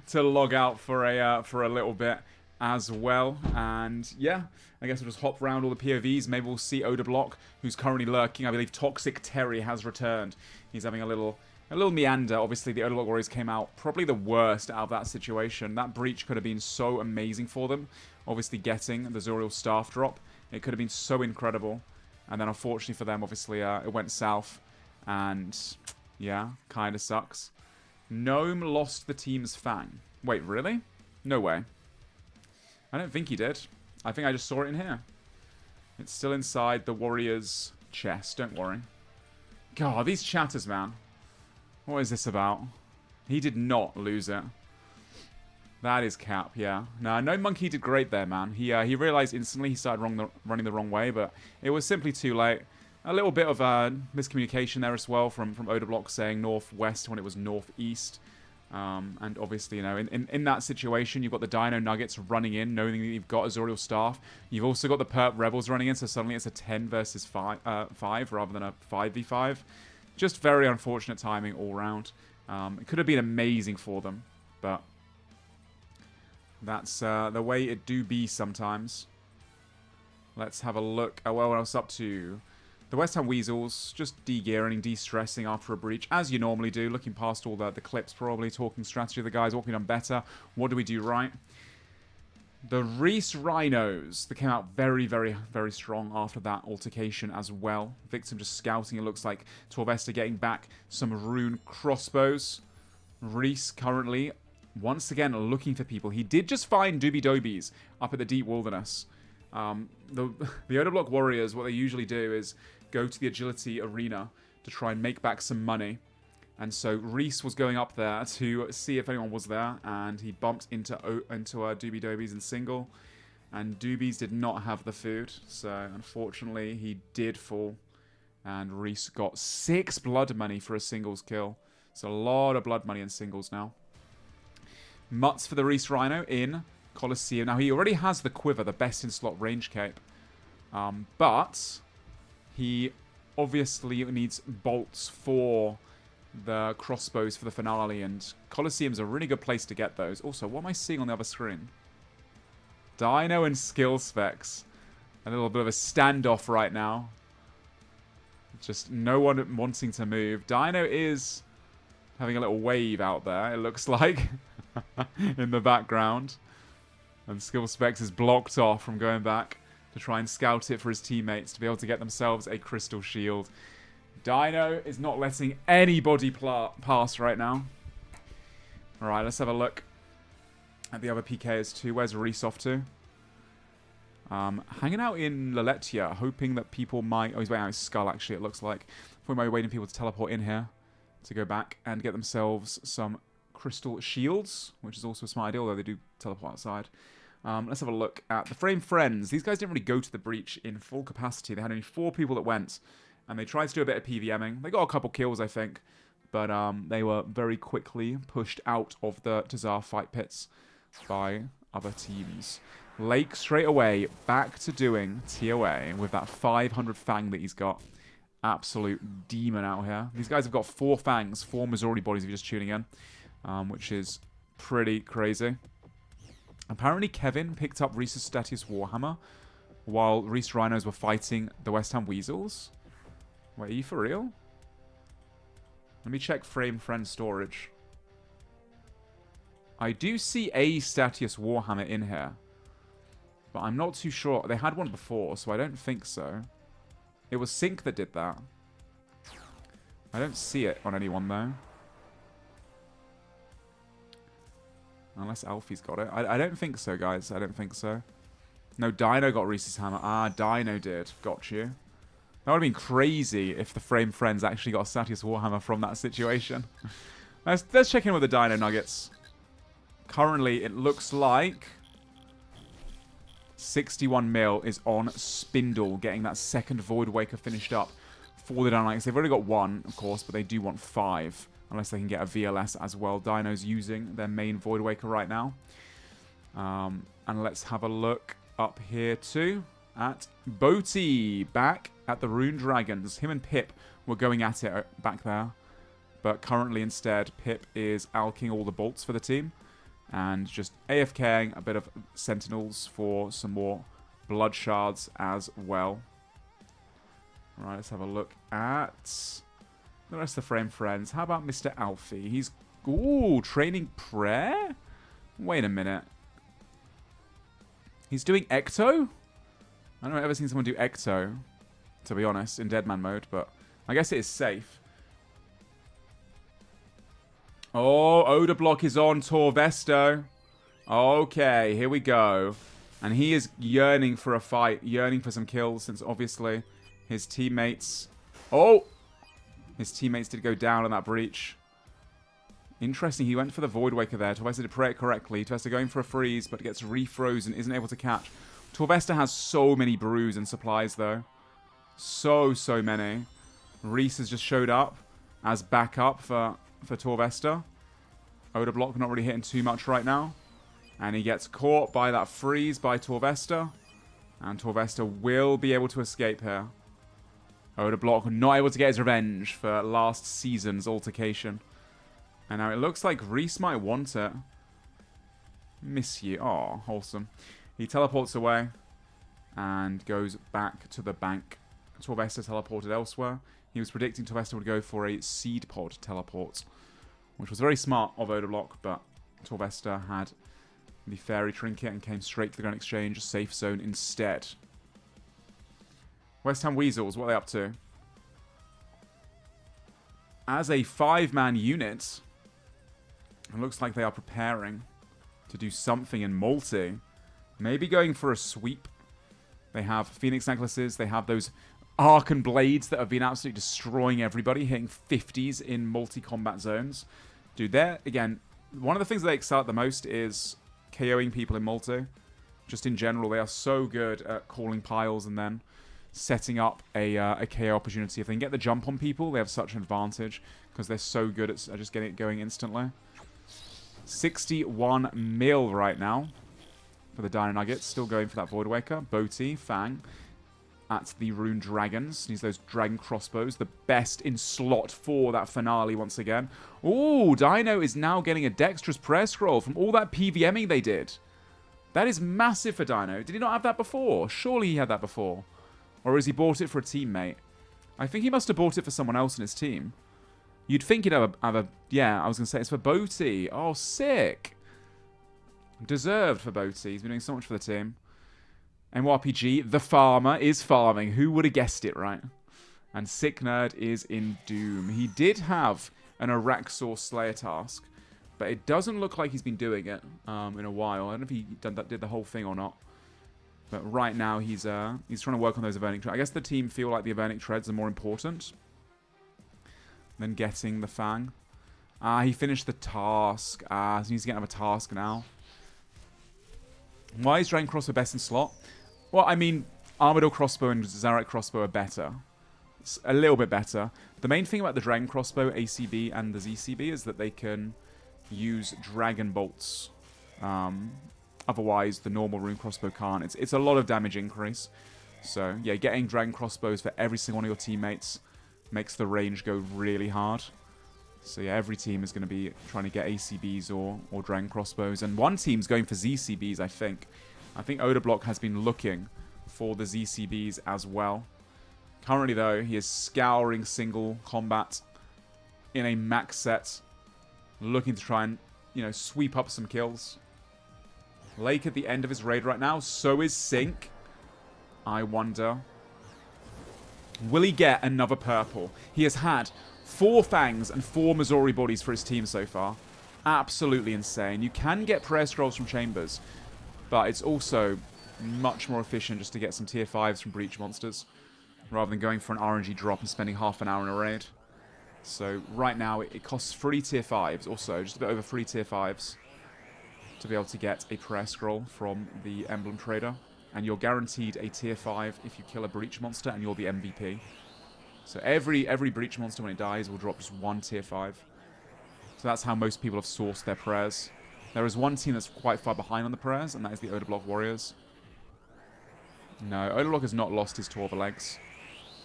to log out for a little bit. as well. And yeah, I guess we'll just hop around all the POVs. Maybe we'll see Odablock, who's currently lurking. I believe Toxic Terry has returned. He's having a little meander. Obviously, the Odablock Warriors came out probably the worst out of that situation. That breach could have been so amazing for them. Obviously, getting the Zoriel staff drop, it could have been so incredible. And then, unfortunately for them, obviously, it went south. And yeah, kind of sucks. Gnome lost the team's Fang. Wait, really? No way. I don't think he did. I think I just saw it in here. It's still inside the Warriors' chest. Don't worry. God, these chatters, man. What is this about? He did not lose it. That is cap, yeah. No Monkey did great there, man. He realized instantly he started running the wrong way, but it was simply too late. A little bit of miscommunication there as well from Odablock saying northwest when it was northeast. And obviously, you know, in that situation, you've got the Dino Nuggets running in, knowing that you've got a Zoriel Staff. You've also got the Perp Rebels running in, so suddenly it's a 10 versus 5 rather than a 5v5. Just very unfortunate timing all round. It could have been amazing for them, but that's the way it do be sometimes. Let's have a look at what else up to. The West Ham Weasels just de-gearing, de-stressing after a breach, as you normally do, looking past all the clips probably, talking strategy of the guys, what can we done better, what do we do right. The Reese Rhinos, they came out very, very, very strong after that altercation as well. Victim just scouting, it looks like Torvesta getting back some rune crossbows. Reese currently, once again, looking for people. He did just find Doobie Dobies up at the Deep Wilderness. The Odablock Warriors, what they usually do is go to the Agility Arena to try and make back some money. And so Reese was going up there to see if anyone was there, and he bumped into Doobie Dobies in single, and Doobies did not have the food, so unfortunately he did fall, and Reese got 6 blood money for a singles kill. So a lot of blood money in singles now. Mutts for the Reese Rhino in Colosseum. Now he already has the Quiver, the best in slot range cape, but he obviously needs bolts for the crossbows for the finale, and Colosseum's a really good place to get those. Also, what am I seeing on the other screen? Dino and skill specs. A little bit of a standoff right now. Just no one wanting to move. Dino is having a little wave out there, it looks like, in the background. And skill specs is blocked off from going back to try and scout it for his teammates to be able to get themselves a crystal shield. Dino is not letting anybody pass right now. Alright, let's have a look at the other PKs too. Where's Reese off to? Hanging out in Laletia, hoping that people might... Oh, he's waiting out his skull, actually, it looks like. We might be waiting for people to teleport in here to go back and get themselves some crystal shields, which is also a smart idea, although they do teleport outside. Let's have a look at the Frame Friends. These guys didn't really go to the breach in full capacity. They had only 4 people that went. And they tried to do a bit of PVMing. They got a couple kills, I think. But they were very quickly pushed out of the Tazar fight pits by other teams. Lake straight away back to doing TOA with that 500 Fang that he's got. Absolute demon out here. These guys have got 4 Fangs, 4 Missouri bodies if you're just tuning in. Which is pretty crazy. Apparently Kevin picked up Reese's Statius Warhammer while Reese Rhinos were fighting the West Ham Weasels. Wait, are you for real? Let me check Frame Friend storage. I do see a Statius Warhammer in here. But I'm not too sure. They had one before, so I don't think so. It was Sync that did that. I don't see it on anyone, though. Unless Alfie's got it. I don't think so, guys. I don't think so. No, Dino got Reese's hammer. Ah, Dino did. Got you. That would have been crazy if the Frame Friends actually got a Statius Warhammer from that situation. Let's check in with the Dino Nuggets. Currently, it looks like 61 mil is on Spindle, getting that second Void Waker finished up for the Dino Nuggets. They've already got 1, of course, but they do want 5. Unless they can get a VLS as well. Dino's using their main Void Waker right now. And let's have a look up here too at Boaty back at the Rune Dragons. Him and Pip were going at it back there. But currently instead, Pip is alking all the bolts for the team. And just AFKing a bit of Sentinels for some more blood shards as well. Right, let's have a look at the rest of the frame friends. How about Mr. Alfie? He's, ooh, training prayer? Wait a minute. He's doing Ecto? I don't know, I've ever seen someone do Ecto, to be honest, in Deadman mode, but I guess it is safe. Oh, Odor Block is on Torvesto. Okay, here we go. And he is yearning for a fight, yearning for some kills, since obviously his teammates... Oh! His teammates did go down on that breach. Interesting, he went for the Void Waker there. Torvesta did pray it correctly. Torvesta going for a freeze, but gets refrozen, isn't able to catch. Torvesta has so many brews and supplies, though. So many. Reese has just showed up as backup for Torvesta. Odor Block not really hitting too much right now. And he gets caught by that freeze by Torvesta. And Torvesta will be able to escape here. Odor Block not able to get his revenge for last season's altercation. And now it looks like Reese might want it. Miss you. Oh, wholesome. He teleports away and goes back to the bank. Torvesta teleported elsewhere. He was predicting Torvesta would go for a seed pod teleport, which was very smart of Odor Block, but Torvesta had the fairy trinket and came straight to the Grand Exchange safe zone instead. West Ham Weasels, what are they up to? As a 5-man unit, it looks like they are preparing to do something in multi. Maybe going for a sweep. They have Phoenix Necklaces. They have those Arcan Blades that have been absolutely destroying everybody, hitting 50s in multi-combat zones. Dude, they're, again, one of the things they excel at the most is KOing people in multi. Just in general, they are so good at calling piles and then setting up a KO opportunity. If they can get the jump on people, they have such an advantage because they're so good at just getting it going instantly. 61 mil right now for the Dino Nuggets. Still going for that Void Waker. Boti, Fang at the Rune Dragons. Needs those Dragon Crossbows. The best in slot for that finale once again. Ooh, Dino is now getting a Dexterous Prayer Scroll from all that PVMing they did. That is massive for Dino. Did he not have that before? Surely he had that before. Or has he bought it for a teammate? I think he must have bought it for someone else in his team. You'd think he'd have a yeah, I was going to say it's for Boti. Oh, sick. Deserved for Boti. He's been doing so much for the team. MRPG, the farmer, is farming. Who would have guessed it, right? And Sick Nerd is in Doom. He did have an Araxor Slayer task, but it doesn't look like he's been doing it in a while. I don't know if he did the whole thing or not. But right now he's trying to work on those Avernic Treads. I guess the team feel like the Avernic Treads are more important than getting the Fang. He finished the task. So he needs to get another task now. Why is Dragon Crossbow best in slot? Well, I mean, Armador Crossbow and Zarak Crossbow are better. It's a little bit better. The main thing about the Dragon Crossbow, ACB, and the ZCB is that they can use Dragon Bolts. Otherwise, the normal Rune Crossbow can't. It's a lot of damage increase. So, yeah, getting Dragon Crossbows for every single one of your teammates makes the range go really hard. So, yeah, every team is going to be trying to get ACBs or Dragon Crossbows. And one team's going for ZCBs, I think. I think Odor Block has been looking for the ZCBs as well. Currently, though, he is scouring single combat in a max set, looking to try and, you know, sweep up some kills. Lake at the end of his raid right now. So is Sync. I wonder, will he get another purple? He has had 4 Fangs and 4 Missouri bodies for his team so far. Absolutely insane. You can get prayer scrolls from chambers, but it's also much more efficient just to get some tier 5s from breach monsters rather than going for an RNG drop and spending half an hour in a raid. So right now it costs 3 tier 5s, also just a bit over 3 tier 5s to be able to get a prayer scroll from the Emblem Trader. And you're guaranteed a tier 5 if you kill a breach monster and you're the MVP. So every breach monster when it dies will drop just 1 tier 5. So that's how most people have sourced their prayers. There is one team that's quite far behind on the prayers, and that is the Odor Block Warriors. No, Odor Block has not lost his Torva legs.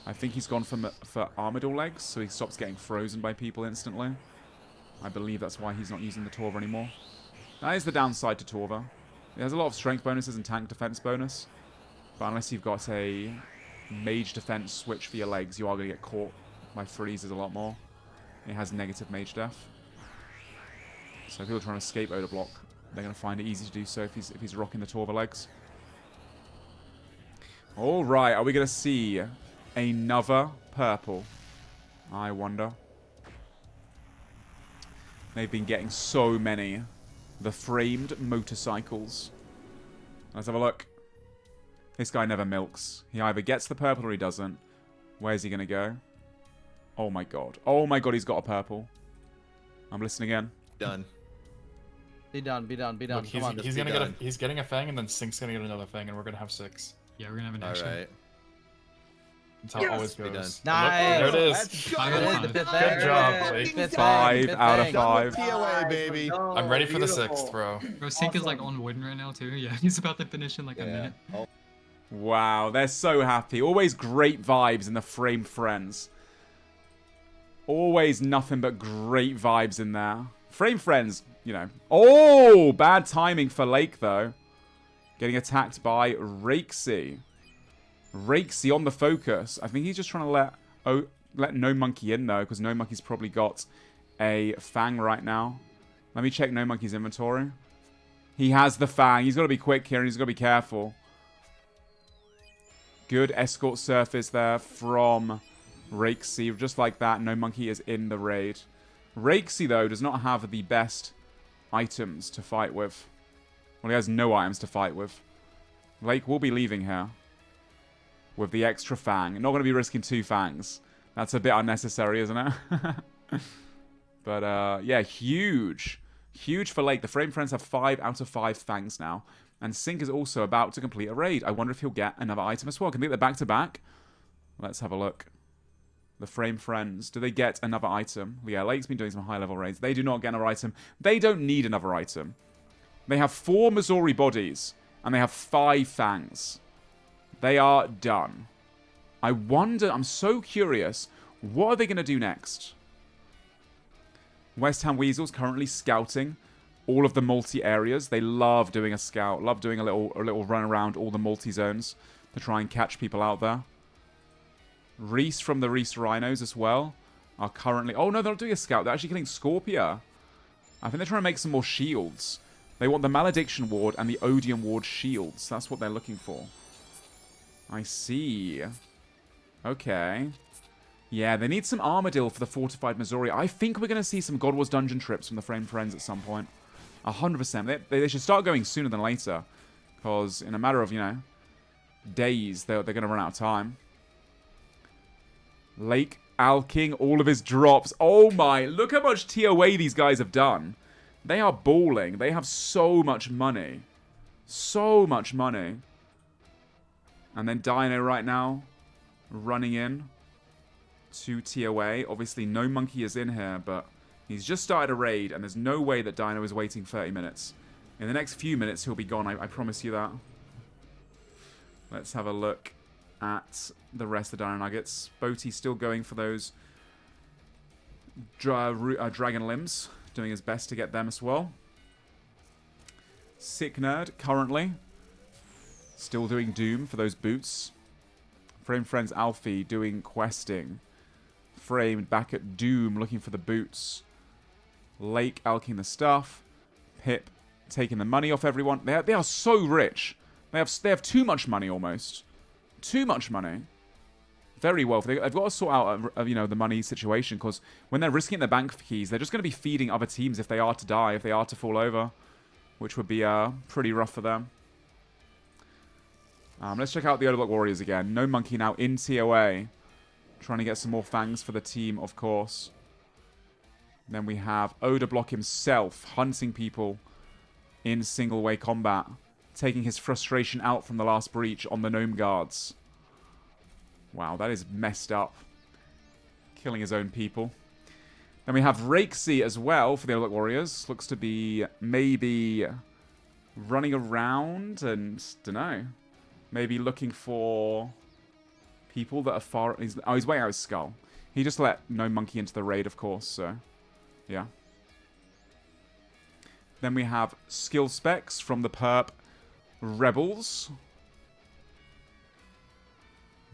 I think he's gone for Armador legs, so he stops getting frozen by people instantly. I believe that's why he's not using the Torva anymore. That is the downside to Torva. It has a lot of strength bonuses and tank defense bonus. But unless you've got a mage defense switch for your legs, you are going to get caught by freezes a lot more. It has negative mage death. So if people are trying to escape Odor Block, they're going to find it easy to do so if he's rocking the Torva legs. Alright, are we going to see another purple? I wonder. They've been getting so many. The framed motorcycles. Let's have a look. This guy never milks. He either gets the purple or he doesn't. Where's he going to go? Oh my god. Oh my god, he's got a purple. I'm listening in. Done. Be done, be done, be done. Look, he's getting a fang, and then Sync's gonna get another fang, and we're gonna have 6. Yeah, we're gonna have an action. Alright. That's how it always goes. Nice. There it is. Good job, Blake. 5 out of 5. TOA, baby. I'm ready for the 6th, bro. Bro, Sync is like on Wooden right now too. Yeah, he's about to finish in like a minute. Wow, they're so happy. Always great vibes in the framed friends. Always nothing but great vibes in there. Frame friends, you know. Oh, bad timing for Lake, though. Getting attacked by Rakesy. Rakesy on the focus. I think he's just trying to let No Monkey in, though, because No Monkey's probably got a Fang right now. Let me check No Monkey's inventory. He has the Fang. He's got to be quick here, and he's got to be careful. Good escort surface there from Rakesy. Just like that, No Monkey is in the raid. Rakesy, though, does not have the best items to fight with. Well, he has no items to fight with. Lake will be leaving here with the extra Fang. Not going to be risking 2 Fangs. That's a bit unnecessary, isn't it? But, yeah, huge. Huge for Lake. The Frame Friends have 5 out of 5 Fangs now. And Sync is also about to complete a raid. I wonder if he'll get another item as well. Can they get the back-to-back? Let's have a look. The Frame Friends. Do they get another item? Yeah, Lake's been doing some high-level raids. They do not get another item. They don't need another item. They have 4 Missouri bodies. And they have 5 Fangs. They are done. I wonder... I'm so curious. What are they going to do next? West Ham Weasels currently scouting all of the multi-areas. They love doing a scout. Love doing a little run around all the multi-zones to try and catch people out there. Reese from the Reese Rhinos as well are currently... Oh, no, they're not doing a scout. They're actually killing Scorpia. I think they're trying to make some more shields. They want the Malediction Ward and the Odium Ward shields. That's what they're looking for. I see. Okay. Yeah, they need some Armadillo for the Fortified Missouri. I think we're going to see some God Wars dungeon trips from the Frame Friends at some point. 100%. They should start going sooner than later. Because in a matter of, you know, days, they're going to run out of time. Lake alking all of his drops. Oh my, look how much TOA these guys have done. They are balling. They have so much money. So much money. And then Dino right now running in to TOA. Obviously, No Monkey is in here, but he's just started a raid, and there's no way that Dino is waiting 30 minutes. In the next few minutes, he'll be gone. I promise you that. Let's have a look at the rest of the Dino Nuggets. Boaty's still going for those dragon limbs. Doing his best to get them as well. Sick Nerd, currently. Still doing Doom for those boots. Frame Friends Alfie doing questing. Framed back at Doom looking for the boots. Lake alking the stuff. Pip taking the money off everyone. They are so rich. They have too much money almost. Too much money. Very wealthy. They've got to sort out, you know, the money situation, because when they're risking their bank keys, they're just going to be feeding other teams if they are to die, if they are to fall over, which would be pretty rough for them. Let's check out the Odor Block Warriors again. No Monkey now in TOA, trying to get some more Fangs for the team, of course. Then we have Odor Block himself hunting people in single-way combat, taking his frustration out from the last breach on the Gnome Guards. Wow, that is messed up. Killing his own people. Then we have Rakesy as well for the Odor Block Warriors. Looks to be maybe running around and, dunno, maybe looking for people that are far... he's way out his skull. He just let No Monkey into the raid, of course, so... yeah. Then we have skill specs from the perp Rebels.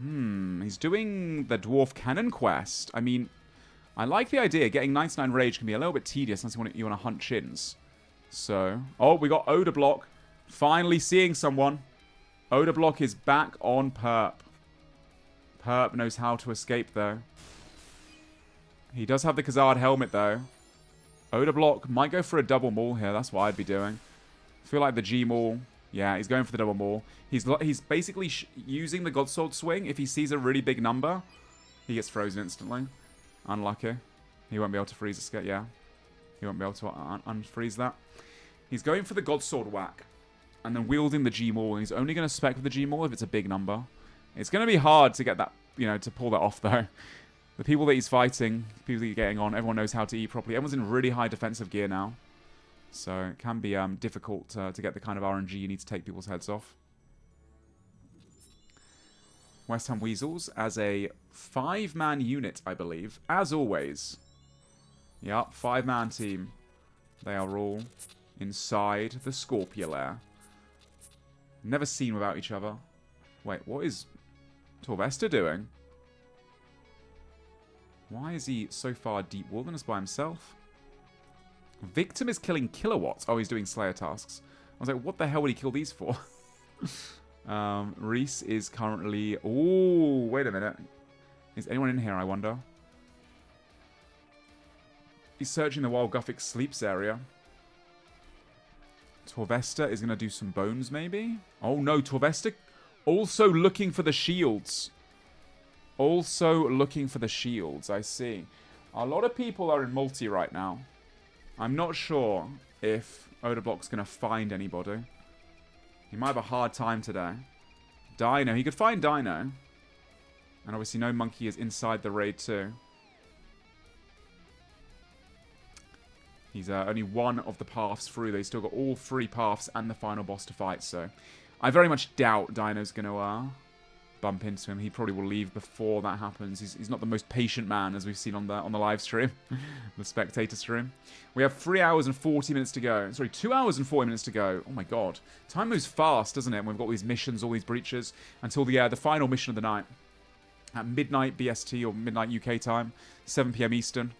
He's doing the Dwarf Cannon quest. I mean, I like the idea. Getting 99 rage can be a little bit tedious unless you want to hunt chins. So, oh, we got Odor Block. Finally seeing someone. Odor Block is back on perp. Perp knows how to escape, though. He does have the Khazard helmet, though. Odor Block might go for a double maul here. That's what I'd be doing. I feel like the G maul. Yeah, he's going for the double maul. He's basically using the Godsword swing. If he sees a really big number, he gets frozen instantly. Unlucky. He won't be able to freeze escape. Yeah, he won't be able to unfreeze that. He's going for the Godsword whack, and then wielding the G maul. And he's only going to spec with the G maul if it's a big number. It's going to be hard to get that, to pull that off though. The people that he's fighting, people that he's getting on, everyone knows how to eat properly. Everyone's in really high defensive gear now. So it can be difficult to get the kind of RNG you need to take people's heads off. West Ham Weasels as a 5-man unit, I believe. As always. Yep, 5-man team. They are all inside the Scorpio lair. Never seen without each other. Wait, what is Torvesta doing? Why is he so far deep wilderness by himself? Victim is killing kilowatts. Oh, he's doing Slayer tasks. I was like, what the hell would he kill these for? Reese is currently... Oh, wait a minute. Is anyone in here, I wonder? He's searching the Wild Gothic Sleeps area. Torvesta is going to do some bones, maybe? Oh, no. Torvesta also looking for the shields. Also looking for the shields, I see. A lot of people are in multi right now. I'm not sure if Odablock's going to find anybody. He might have a hard time today. Dino. He could find Dino. And obviously no monkey is inside the raid too. He's only one of the paths through. They still got all 3 paths and the final boss to fight. So I very much doubt Dino's going to bump into him. He probably will leave before that happens. He's not the most patient man, as we've seen on the live stream, the spectator stream. We have 3 hours and 40 minutes to go. Sorry, 2 hours and 40 minutes to go. Oh my god, time moves fast, doesn't it? And we've got all these missions, all these breaches, until the final mission of the night at midnight BST or midnight UK time, 7 PM Eastern.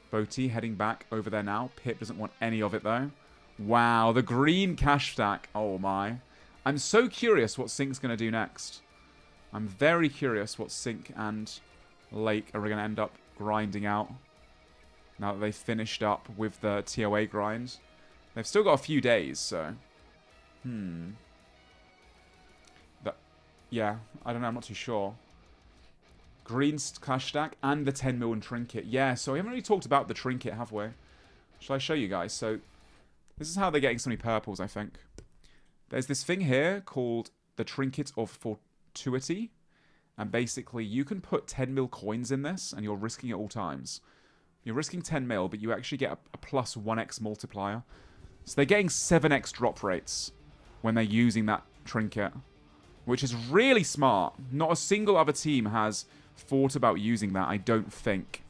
Boaty heading back over there now. Pip doesn't want any of it though. Wow, the green cash stack. Oh my. I'm so curious what Sync's going to do next. I'm very curious what Sync and Lake are going to end up grinding out. Now that they've finished up with the TOA grind. They've still got a few days, so... Yeah, I don't know, I'm not too sure. Green cash stack and the 10 million trinket. Yeah, so we haven't really talked about the trinket, have we? Shall I show you guys? So, this is how they're getting so many purples, I think. There's this thing here called the Trinket of Fortuity. And basically, you can put 10 mil coins in this, and you're risking it all times. You're risking 10 mil, but you actually get a plus 1x multiplier. So they're getting 7x drop rates when they're using that trinket. Which is really smart. Not a single other team has thought about using that, I don't think.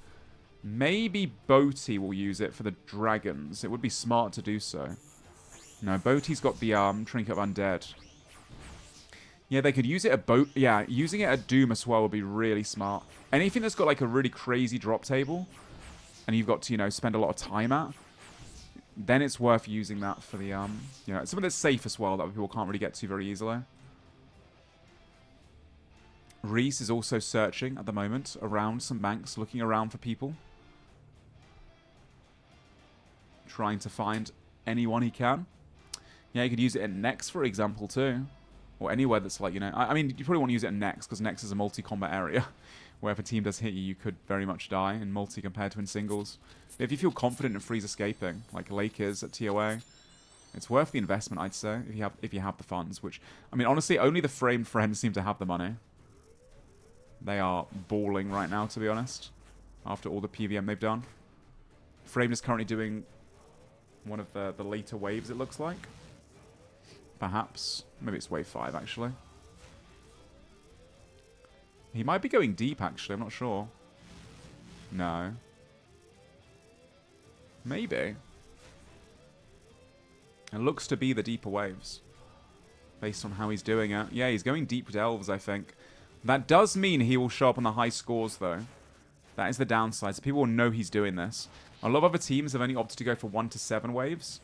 Maybe Boaty will use it for the dragons. It would be smart to do so. No, Boaty's got the Trinket of Undead. Yeah, they could use it at yeah, using it at Doom as well would be really smart. Anything that's got like a really crazy drop table, and you've got to, spend a lot of time at, then it's worth using that for the, something that's safe as well that people can't really get to very easily. Reese is also searching at the moment around some banks, looking around for people. Trying to find anyone he can. Yeah, you could use it in Nex, for example, too. Or anywhere that's like, I mean, you probably want to use it in Nex, because Nex is a multi-combat area. Where if a team does hit you, you could very much die in multi compared to in singles. But if you feel confident in freeze escaping, like Lake is at TOA, it's worth the investment, I'd say, if you have the funds. Which, I mean, honestly, only the Framed Friends seem to have the money. They are balling right now, to be honest. After all the PVM they've done. Framed is currently doing one of the later waves, it looks like. Perhaps. Maybe it's wave 5, actually. He might be going deep, actually. I'm not sure. No. Maybe. It looks to be the deeper waves, based on how he's doing it. Yeah, he's going deep delves, I think. That does mean he will show up on the high scores, though. That is the downside. So people will know he's doing this. A lot of other teams have only opted to go for 1 to 7 waves,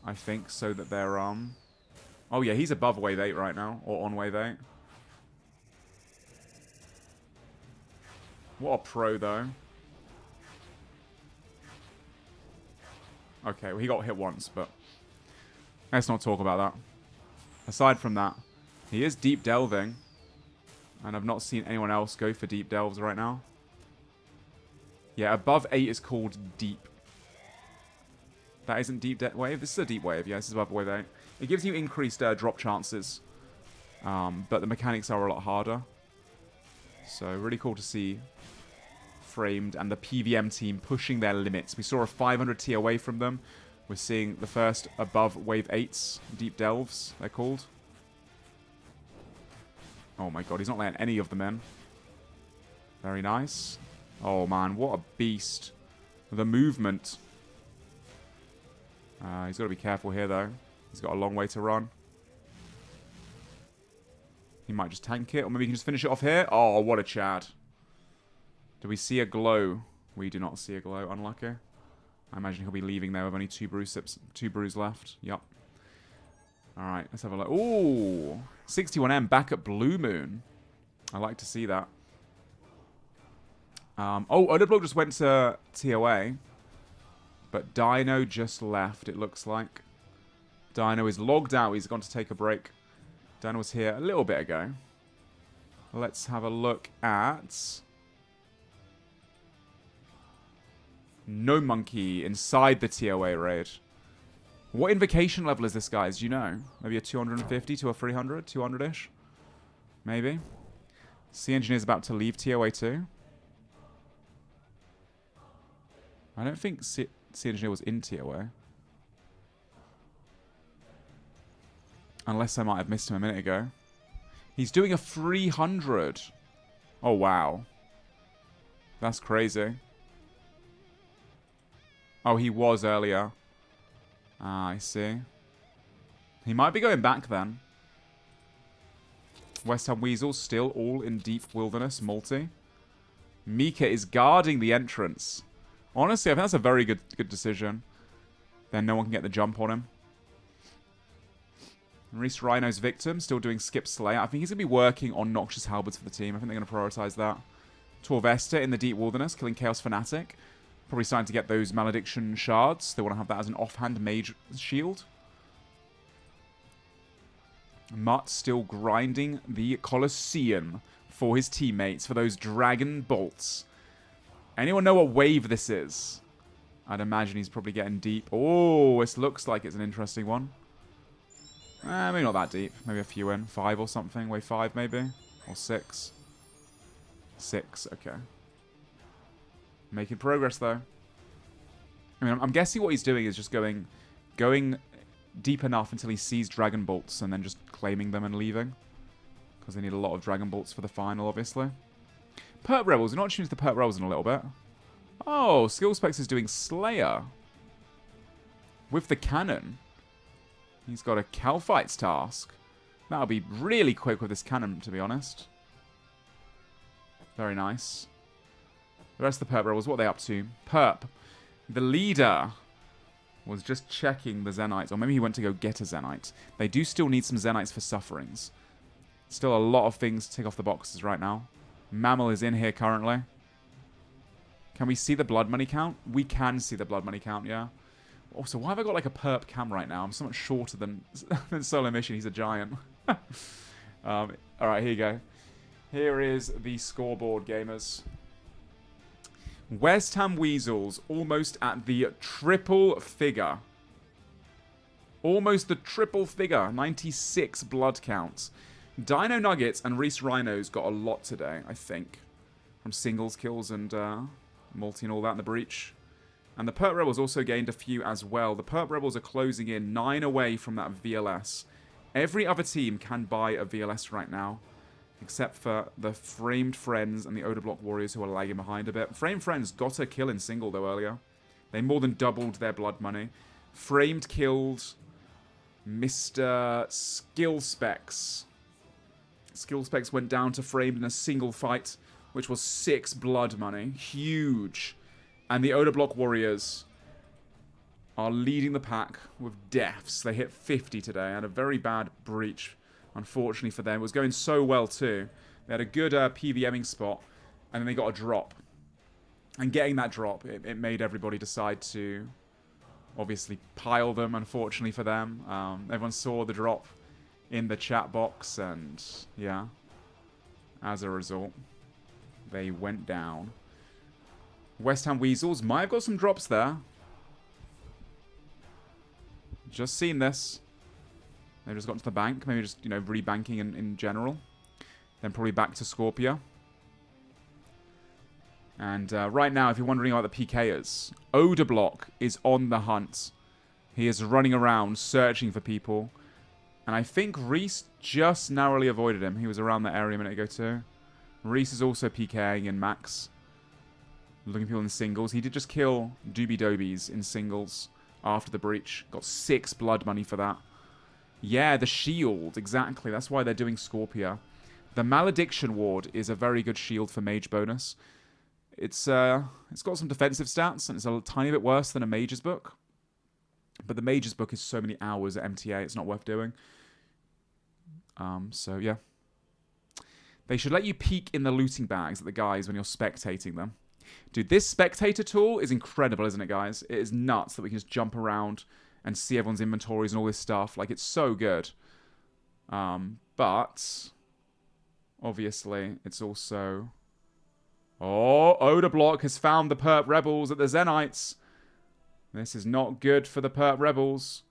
I think, so that they're... Oh, yeah, he's above wave 8 right now, or on wave 8. What a pro, though. Okay, well, he got hit once, but let's not talk about that. Aside from that, he is deep delving, and I've not seen anyone else go for deep delves right now. Yeah, above 8 is called deep. That isn't deep wave. This is a deep wave. Yeah, this is above wave 8. It gives you increased drop chances, but the mechanics are a lot harder. So really cool to see Framed and the PVM team pushing their limits. We saw a 500 T away from them. We're seeing the first above wave 8s, deep delves, they're called. Oh my god, he's not letting any of them in. Very nice. Oh man, what a beast. The movement. He's got to be careful here though. He's got a long way to run. He might just tank it, or maybe he can just finish it off here. Oh, what a Chad. Do we see a glow? We do not see a glow. Unlucky. I imagine he'll be leaving there with only 2 brews left. Yup. Alright, let's have a look. Ooh! 61M back at Blue Moon. I like to see that. Oh, Odeblock just went to TOA. But Dino just left, it looks like. Dino is logged out. He's gone to take a break. Dino was here a little bit ago. Let's have a look at... No Monkey inside the TOA raid. What invocation level is this, guys? Do you know? Maybe a 250 to a 300? 200-ish? Maybe. Sea Engineer's about to leave TOA 2. I don't think Sea Engineer was in TOA. Unless I might have missed him a minute ago. He's doing a 300. Oh, wow. That's crazy. Oh, he was earlier. Ah, I see. He might be going back then. West Ham Weasels still all in deep wilderness multi. Mika is guarding the entrance. Honestly, I think that's a very good decision. Then no one can get the jump on him. Reese Rhino's victim, still doing Skip Slayer. I think he's going to be working on Noxious Halberds for the team. I think they're going to prioritize that. Torvesta in the deep wilderness, killing Chaos Fanatic. Probably starting to get those Malediction shards. They want to have that as an offhand mage shield. Mutt still grinding the Colosseum for his teammates for those Dragon Bolts. Anyone know what wave this is? I'd imagine he's probably getting deep. Oh, this looks like it's an interesting one. Maybe not that deep. Maybe a few in. 5 or something. Wave 5 maybe? Or 6. 6, okay. Making progress, though. I mean, I'm guessing what he's doing is just going deep enough until he sees Dragon Bolts and then just claiming them and leaving. Because they need a lot of Dragon Bolts for the final, obviously. Perp Rebels. We're not choosing the Perp Rebels in a little bit. Oh, Skill Specs is doing Slayer. With the cannon. He's got a Calfights task. That'll be really quick with this cannon, to be honest. Very nice. The rest of the Perp Rebels, what are they up to? Perp, the leader, was just checking the Zenites. Or maybe he went to go get a Zenite. They do still need some Zenites for Sufferings. Still a lot of things to tick off the boxes right now. Mammal is in here currently. Can we see the blood money count? We can see the blood money count, yeah. Also, why have I got like a perp cam right now? I'm so much shorter than SoloMission. He's a giant. Alright, here you go. Here is the scoreboard, gamers. West Ham Weasels almost at the triple figure. Almost the triple figure. 96 blood counts. Dino Nuggets and Reese Rhinos got a lot today, I think. From singles kills and multi and all that in the breach. And the Perp Rebels also gained a few as well. The Perp Rebels are closing in 9 away from that VLS. Every other team can buy a VLS right now. Except for the Framed Friends and the Odeblock Warriors who are lagging behind a bit. Framed Friends got a kill in single though earlier. They more than doubled their blood money. Framed killed Mr. Skill Specs. Skill Specs went down to Framed in a single fight, which was 6 blood money. Huge. And the Odor Block Warriors are leading the pack with deaths. They hit 50 today. Had a very bad breach, unfortunately for them. It was going so well too. They had a good PVMing spot, and then they got a drop. And getting that drop, it made everybody decide to obviously pile them, unfortunately for them. Everyone saw the drop in the chat box, and yeah, as a result, they went down. West Ham Weasels might have got some drops there. Just seen this. They've just got to the bank. Maybe just, you know, rebanking in general. Then probably back to Scorpia. And right now, if you're wondering about the PKers, Odor Block is on the hunt. He is running around searching for people. And I think Reese just narrowly avoided him. He was around that area a minute ago too. Reese is also PKing in Max. Looking for people in singles. He did just kill Doobie Dobies in singles after the breach. Got 6 blood money for that. Yeah, the shield. Exactly. That's why they're doing Scorpia. The Malediction Ward is a very good shield for mage bonus. It's got some defensive stats, and it's a tiny bit worse than a mage's book. But the mage's book is so many hours at MTA, it's not worth doing. So yeah. They should let you peek in the looting bags at the guys when you're spectating them. Dude, this spectator tool is incredible, isn't it, guys? It is nuts that we can just jump around and see everyone's inventories and all this stuff. Like, it's so good. But obviously, it's also... Oh, Odor Block has found the Perp Rebels at the Zenites. This is not good for the Perp Rebels.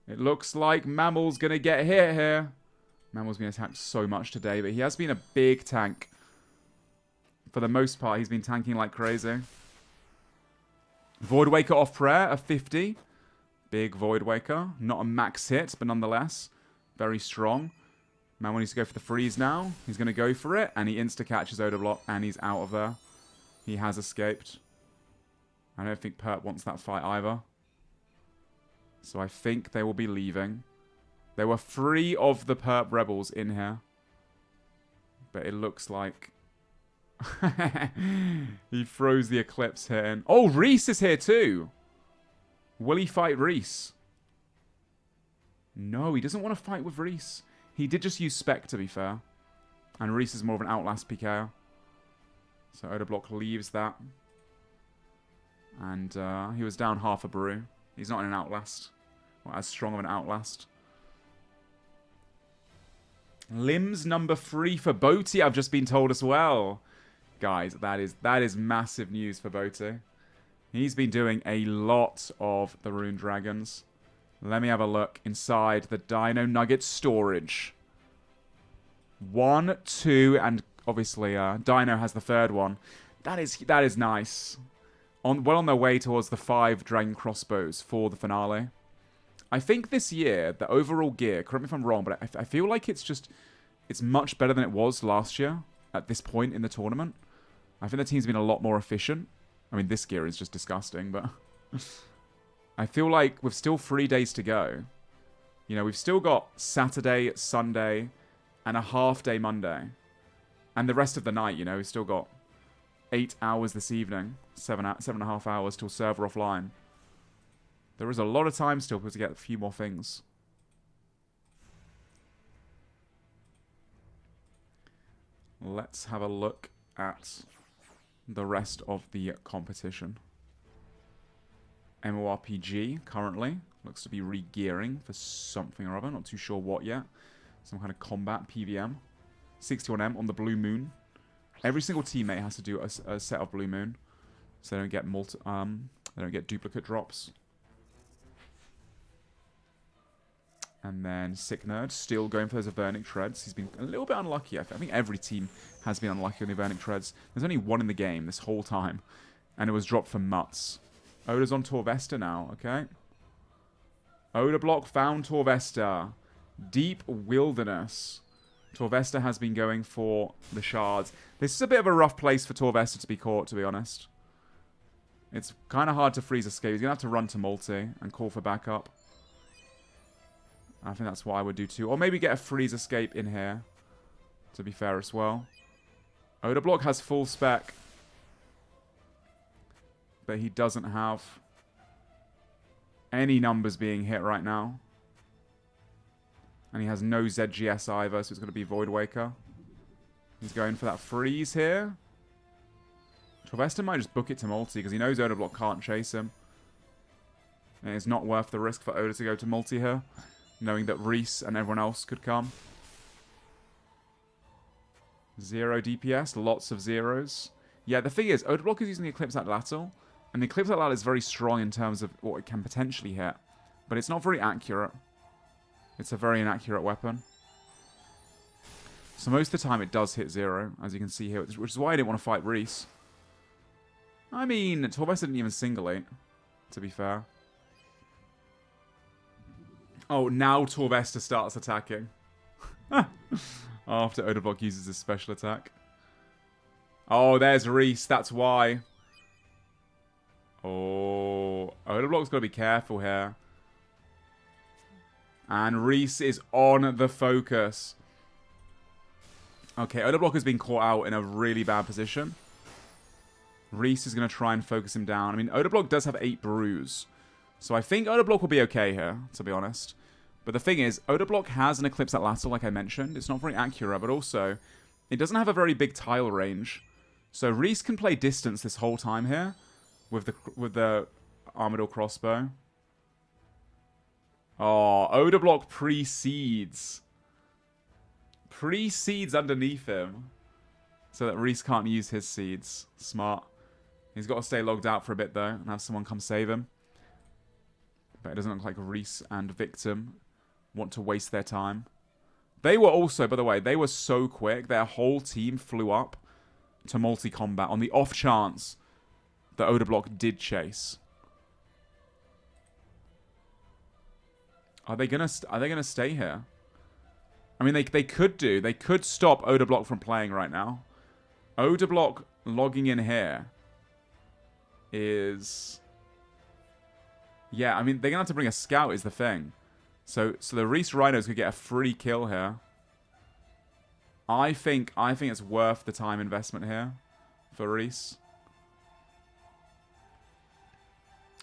It looks like Mammal's going to get hit here. Mammal's been attacked so much today, but he has been a big tank. For the most part, he's been tanking like crazy. Voidwaker off prayer, a 50. Big Voidwaker. Not a max hit, but nonetheless, very strong. Mammal needs to go for the freeze now. He's going to go for it, and he insta-catches Odor Block, and he's out of there. He has escaped. I don't think Perp wants that fight either. So I think they will be leaving. There were 3 of the Perp Rebels in here. But it looks like... he throws the Eclipse here in. Oh, Reese is here too! Will he fight Reese? No, he doesn't want to fight with Reese. He did just use Spec, to be fair. And Reese is more of an Outlast PKer. So Odor Block leaves that. And he was down half a brew. He's not in an Outlast. Or as strong of an Outlast. Limbs number 3 for Boaty, I've just been told as well. Guys, that is massive news for Boaty. He's been doing a lot of the Rune Dragons. Let me have a look inside the Dino Nugget storage. 1, 2, and obviously Dino has the 3rd one. That is nice. Well on their way towards the 5 Dragon Crossbows for the finale. I think this year, the overall gear, correct me if I'm wrong, but I feel like it's much better than it was last year at this point in the tournament. I think the team's been a lot more efficient. I mean, this gear is just disgusting, but... I feel like with still 3 days to go, you know, we've still got Saturday, Sunday, and a half-day Monday. And the rest of the night, you know, we've still got 8 hours this evening, 7.5 hours till server offline. There is a lot of time still to get a few more things. Let's have a look at the rest of the competition. MMORPG currently looks to be re-gearing for something or other. Not too sure what yet. Some kind of combat PVM. 61M on the Blue Moon. Every single teammate has to do a set of Blue Moon, so they don't get duplicate drops. And then Sick Nerd still going for those Avernic Treads. He's been a little bit unlucky. I think every team has been unlucky on the Avernic Treads. There's only 1 in the game this whole time, and it was dropped for Mutts. Odor's on Torvesta now, okay? Odor Block found Torvesta. Deep Wilderness. Torvesta has been going for the shards. This is a bit of a rough place for Torvesta to be caught, to be honest. It's kind of hard to freeze escape. He's going to have to run to multi and call for backup. I think that's what I would do too. Or maybe get a freeze escape in here, to be fair as well. Oda Block has full spec, but he doesn't have any numbers being hit right now. And he has no ZGS either, so it's going to be Void Waker. He's going for that freeze here. Torvesta might just book it to multi because he knows Oda Block can't chase him. And it's not worth the risk for Oda to go to multi here, knowing that Reese and everyone else could come. 0 DPS, lots of zeros. Yeah, the thing is, Oda Block is using the Eclipse Atlatl, and the Eclipse Atlatl is very strong in terms of what it can potentially hit, but it's not very accurate. It's a very inaccurate weapon. So most of the time it does hit 0, as you can see here, which is why I didn't want to fight Reese. I mean, Torvesta didn't even singulate, to be fair. Oh, now Torvesta starts attacking. After Oda Block uses his special attack. Oh, there's Reese, that's why. Oh, Oda Block's got to be careful here. And Reese is on the focus. Okay, Oda Block has been caught out in a really bad position. Reese is going to try and focus him down. I mean, Oda Block does have 8 brews. So I think Oda Block will be okay here, to be honest. But the thing is, Oda Block has an Eclipse Atlatl, like I mentioned. It's not very accurate, but also, it doesn't have a very big tile range. So Reese can play distance this whole time here with the Armador Crossbow. Oh, Oda Block precedes. Precedes underneath him. So that Reese can't use his seeds. Smart. He's got to stay logged out for a bit, though, and have someone come save him. But it doesn't look like Reese and Victim want to waste their time. They were also, by the way, they were so quick. Their whole team flew up to multi-combat on the off chance that Oda Block did chase. Are they gonna stay here? I mean, they could do. They could stop Oda Block from playing right now. Oda Block logging in here is... Yeah, I mean, they're gonna have to bring a scout is the thing. So the Reese Rhinos could get a free kill here. I think it's worth the time investment here for Reese.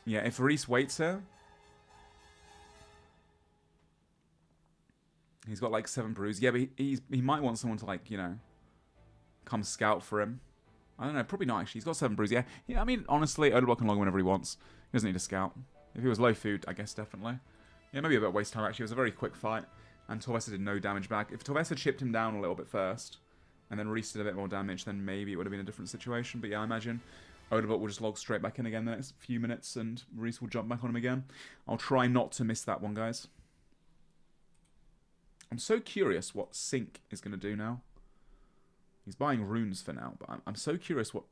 Yeah, if Reese waits here, he's got like 7 brews. Yeah, but he might want someone to, like, you know, come scout for him. I don't know, probably not actually. He's got 7 brews. Yeah, I mean, honestly, Oda Block can log whenever he wants. He doesn't need a scout. If he was low food, I guess definitely. Yeah, maybe a bit of waste time actually. It was a very quick fight, and Torvesta did no damage back. If Torvesta had chipped him down a little bit first, and then Reese did a bit more damage, then maybe it would have been a different situation. But yeah, I imagine Oda Block will just log straight back in again the next few minutes, and Reese will jump back on him again. I'll try not to miss that one, guys. I'm so curious what Sync is going to do now. He's buying runes for now, but I'm so curious what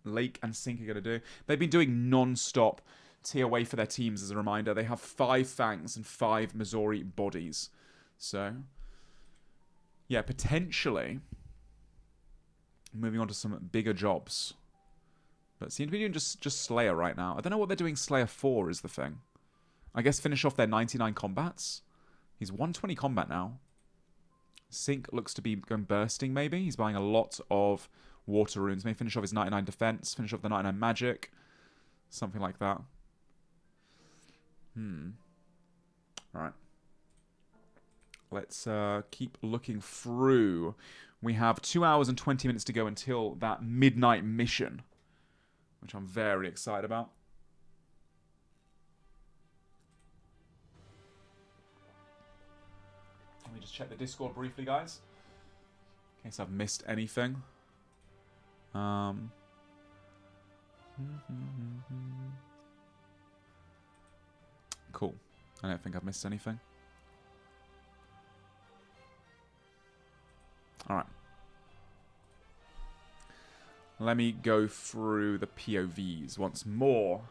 Lake and Sync are going to do. They've been doing non-stop tier way for their teams, as a reminder. They have 5 Fangs and 5 Missouri bodies. So, yeah, potentially moving on to some bigger jobs. But seem to be doing just Slayer right now. I don't know what they're doing Slayer for is the thing. I guess finish off their 99 combats. He's 120 combat now. Sync looks to be going bursting, maybe. He's buying a lot of water runes. Maybe finish off his 99 defense, finish off the 99 magic. Something like that. Alright. Let's keep looking through. We have 2 hours and 20 minutes to go until that midnight mission, which I'm very excited about. Let me just check the Discord briefly, guys, in case I've missed anything. Cool. I don't think I've missed anything. Alright. Let me go through the POVs once more.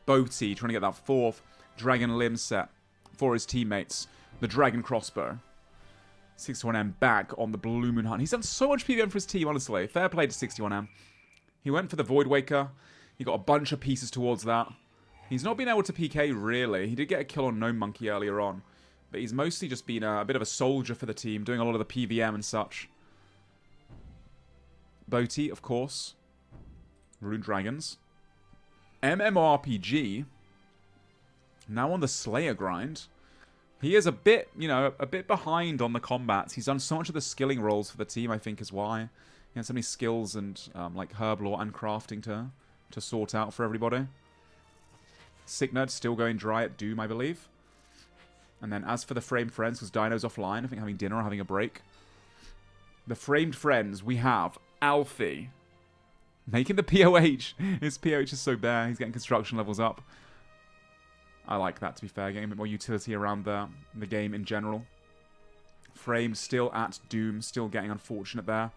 Boaty trying to get that 4th Dragon Limb set for his teammates. The Dragon Crossbow. 61M back on the Blue Moon Hunt. He's done so much PVM for his team, honestly. Fair play to 61M. He went for the Void Waker. He got a bunch of pieces towards that. He's not been able to PK, really. He did get a kill on Gnome Monkey earlier on. But he's mostly just been a bit of a soldier for the team, doing a lot of the PVM and such. Boaty, of course. Rune Dragons. MMORPG. Now on the Slayer grind. He is a bit, you know, a bit behind on the combats. He's done so much of the skilling roles for the team, I think, is why. He has so many skills and, like, herb lore and crafting to sort out for everybody. Sick Nerd still going dry at Doom, I believe. And then as for the Framed Friends, because Dino's offline, I think having dinner or having a break. The Framed Friends, we have Alfie. Making the POH. His POH is so bare. He's getting construction levels up. I like that, to be fair. Getting a bit more utility around the game in general. Frame still at Doom. Still getting unfortunate there.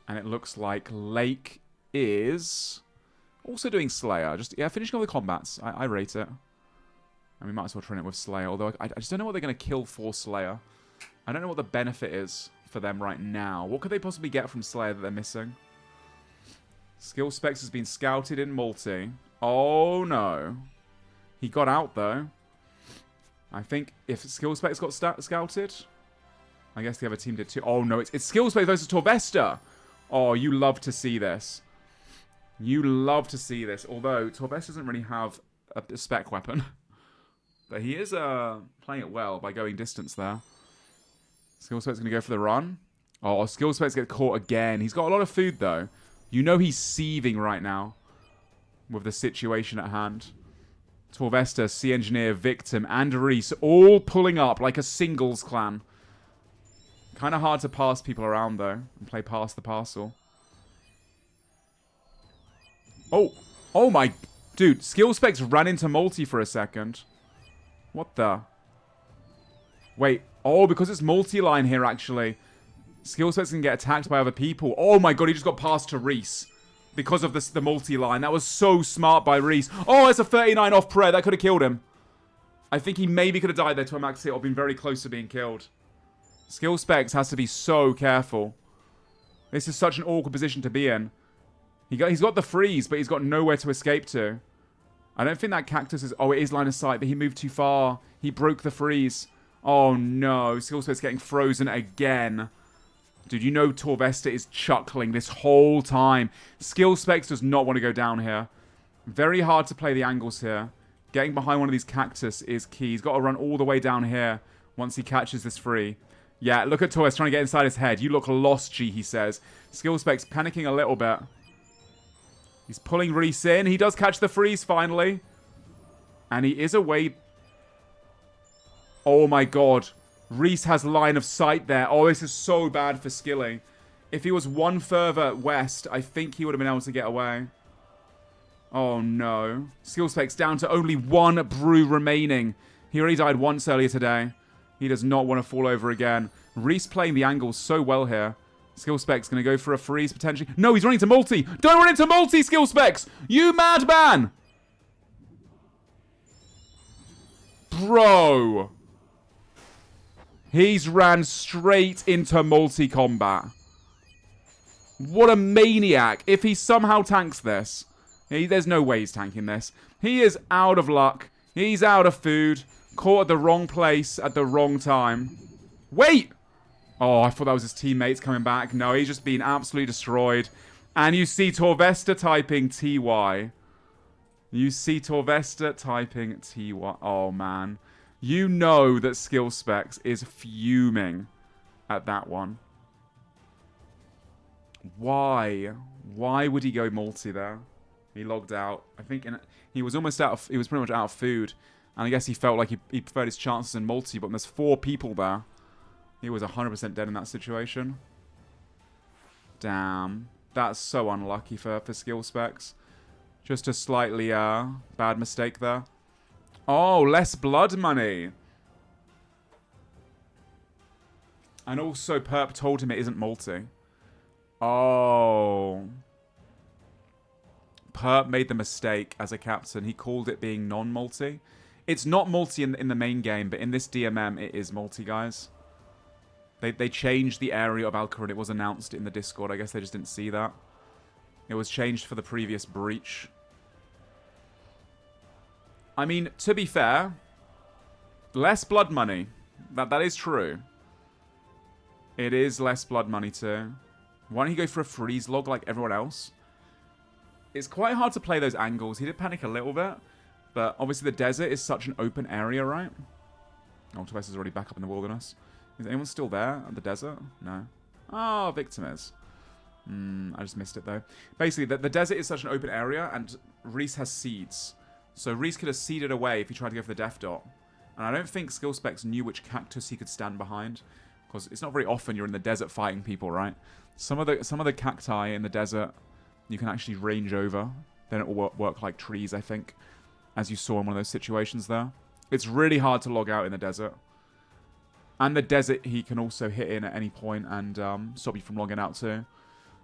And it looks like Lake is also doing Slayer. Just, yeah, finishing all the combats. I rate it. And we might as well train it with Slayer. Although I just don't know what they're going to kill for Slayer. I don't know what the benefit is for them right now. What could they possibly get from Slayer that they're missing? Skill Specs has been scouted in multi. Oh, no. He got out, though. I think if Skill Specs got scouted, I guess the other team did too. Oh, no, it's Skill Specs versus Torvesta. Oh, you love to see this. You love to see this. Although, Torvesta doesn't really have a spec weapon. But he is playing it well by going distance there. Skill Specs going to go for the run. Oh, Skill Specs get caught again. He's got a lot of food, though. You know he's seething right now with the situation at hand. Torvesta, Sea Engineer, Victim, and Reese all pulling up like a singles clan. Kind of hard to pass people around, though, and play past the parcel. Oh. Oh, my... Dude, Skill Specs ran into multi for a second. What the... Wait. Oh, because it's multi-line here, actually. Skill Specs can get attacked by other people. Oh, my God, he just got passed to Reese. Because of the multi-line. That was so smart by Reese. Oh, it's a 39 off prayer. That could have killed him. I think he maybe could have died there to a max hit or been very close to being killed. Skill Specs has to be so careful. This is such an awkward position to be in. He's got the freeze, but he's got nowhere to escape to. I don't think that cactus is... Oh, it is line of sight, but he moved too far. He broke the freeze. Oh, no. Skill Specs getting frozen again. Dude, you know Torvesta is chuckling this whole time. Skill Specs does not want to go down here. Very hard to play the angles here. Getting behind one of these cactus is key. He's got to run all the way down here once he catches this free. Yeah, look at Torvesta trying to get inside his head. You look lost, G, he says. Skill Specs panicking a little bit. He's pulling Reese in. He does catch the freeze finally. And he is away. Oh my God. Reese has line of sight there. Oh, this is so bad for Skilly. If he was one further west, I think he would have been able to get away. Oh no. Skill Specs down to only one brew remaining. He already died once earlier today. He does not want to fall over again. Reese playing the angles so well here. Skill Specs going to go for a freeze potentially. No, he's running to multi. Don't run into multi, Skill Specs. You madman. Bro. He's ran straight into multi-combat. What a maniac. If he somehow tanks this. There's no way he's tanking this. He is out of luck. He's out of food. Caught at the wrong place at the wrong time. Wait! Oh, I thought that was his teammates coming back. No, he's just been absolutely destroyed. And you see Torvesta typing TY. You see Torvesta typing TY. Oh, man. You know that Skill Specs is fuming at that one. Why? Why would he go multi there? He logged out. I think he was almost out of... He was pretty much out of food. And I guess he felt like he preferred his chances in multi. But when there's 4 people there, he was 100% dead in that situation. Damn. That's so unlucky for Skill Specs. Just a slightly bad mistake there. Oh, less blood money. And also Perp told him it isn't multi. Oh. Perp made the mistake as a captain. He called it being non-multi. It's not multi in the main game, but in this DMM it is multi, guys. They changed the area of Alcarin. It was announced in the Discord. I guess they just didn't see that. It was changed for the previous breach. I mean, to be fair, less blood money. That is true. It is less blood money too. Why don't you go for a freeze log like everyone else? It's quite hard to play those angles. He did panic a little bit, but obviously the desert is such an open area, right? Oh, Tobias is already back up in the wilderness. Is anyone still there at the desert? No. Oh, Victim is. I just missed it though. Basically, the desert is such an open area, and Reese has seeds. So Reese could have seeded away if he tried to go for the Death Dot. And I don't think Skill Specs knew which cactus he could stand behind, because it's not very often you're in the desert fighting people, right? Some of the cacti in the desert you can actually range over. Then it will work like trees, I think, as you saw in one of those situations there. It's really hard to log out in the desert. And the desert he can also hit in at any point and stop you from logging out too.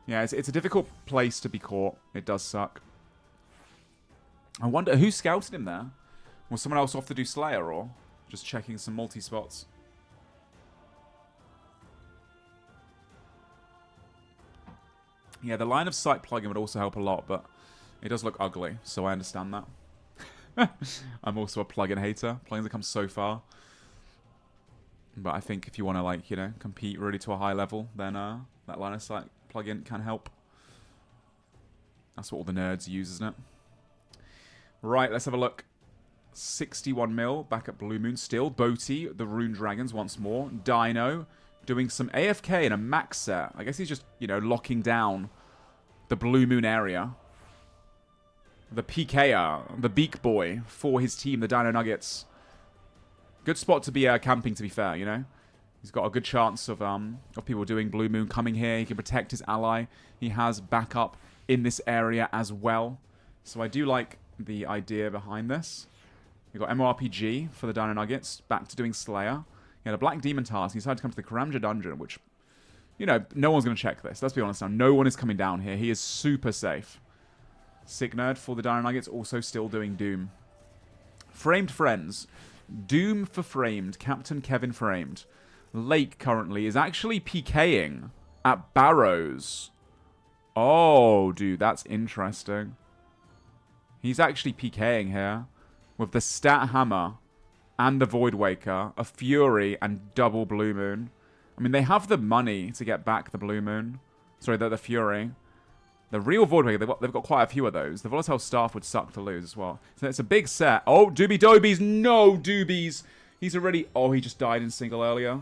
Yeah, it's a difficult place to be caught. It does suck. I wonder who scouted him there? Was someone else off to do Slayer or just checking some multi-spots? Yeah, the line of sight plugin would also help a lot, but it does look ugly, so I understand that. I'm also a plugin hater. Plugins have come so far. But I think if you want to, like, you know, compete really to a high level, then that line of sight plugin can help. That's what all the nerds use, isn't it? Right, let's have a look. 61 mil back at Blue Moon still. Boaty, the Rune Dragons once more. Dino doing some AFK in a max set. I guess he's just, you know, locking down the Blue Moon area. The PKer, the Beak Boy for his team, the Dino Nuggets. Good spot to be camping, to be fair, you know. He's got a good chance of people doing Blue Moon coming here. He can protect his ally. He has backup in this area as well. So I do like the idea behind this. We've got MMORPG for the Dino Nuggets. Back to doing Slayer. He had a Black Demon task. He decided to come to the Karamja dungeon, which, you know, no one's going to check this. Let's be honest now. No one is coming down here. He is super safe. Sick Nerd for the Dino Nuggets, also still doing Doom. Framed Friends. Doom for Framed. Captain Kevin Framed. Lake currently is actually PKing at Barrows. Oh, dude, that's interesting. He's actually PKing here with the Stat Hammer and the Void Waker, a Fury, and double Blue Moon. I mean, they have the money to get back the Blue Moon. Sorry, the Fury. The real Void Waker, they've got quite a few of those. The Volatile Staff would suck to lose as well. So it's a big set. Oh, Doobie Dobies. No, Doobies. He's already... Oh, he just died in single earlier.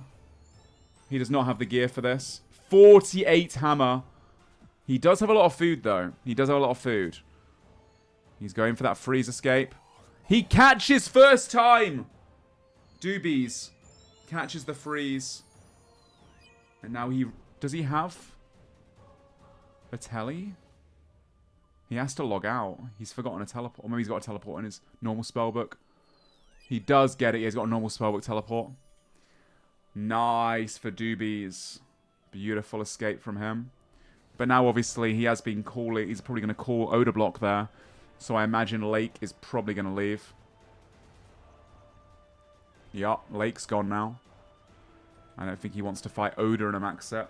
He does not have the gear for this. 48 hammer. He does have a lot of food, though. He does have a lot of food. He's going for that freeze escape. He catches first time! Doobies catches the freeze. And now he... Does he have a telly? He has to log out. He's forgotten a teleport. Or maybe he's got a teleport in his normal spellbook. He does get it. He's got a normal spellbook teleport. Nice for Doobies. Beautiful escape from him. But now, obviously, he has been calling... He's probably going to call Odor Block there. So I imagine Lake is probably going to leave. Yup, Lake's gone now. I don't think he wants to fight Odor in a max set.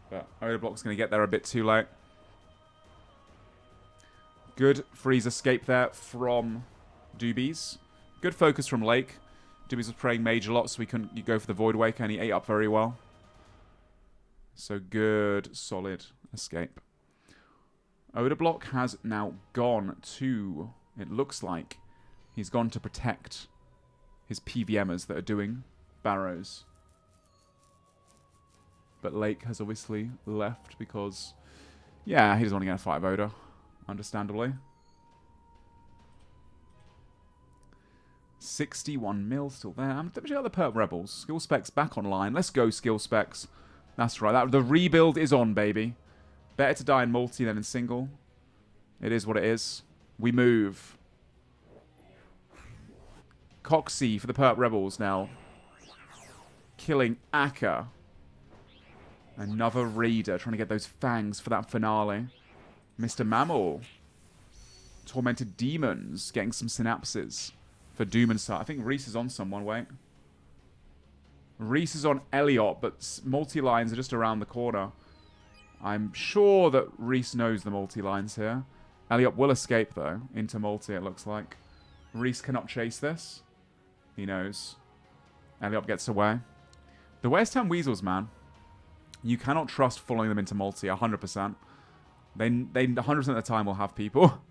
But Odor Block's going to get there a bit too late. Good freeze escape there from Doobies. Good focus from Lake. Doobies was playing mage a lot, so he couldn't go for the Void Waker, and he ate up very well. So good, solid escape. Odor Block has now gone to, it looks like, he's gone to protect his PVMers that are doing Barrows. But Lake has obviously left because, yeah, he doesn't want to get in a fight with Odor, understandably. 61 mil still there. I'm check out the Perp Rebels. Skill Specs back online. Let's go, Skill Specs. That's right. The rebuild is on, baby. Better to die in multi than in single. It is what it is. We move. Coxie for the Perp Rebels now. Killing Akka. Another Raider trying to get those fangs for that finale. Mr. Mammal. Tormented Demons getting some synapses for Doom and Star. I think Reese is on someone. Wait. Reese is on Elliot, but multi-lines are just around the corner. I'm sure that Reese knows the multi-lines here. Elliot will escape, though, into multi, it looks like. Reese cannot chase this. He knows. Elliot gets away. The West Ham Weasels, man. You cannot trust following them into multi 100%. They 100% of the time will have people.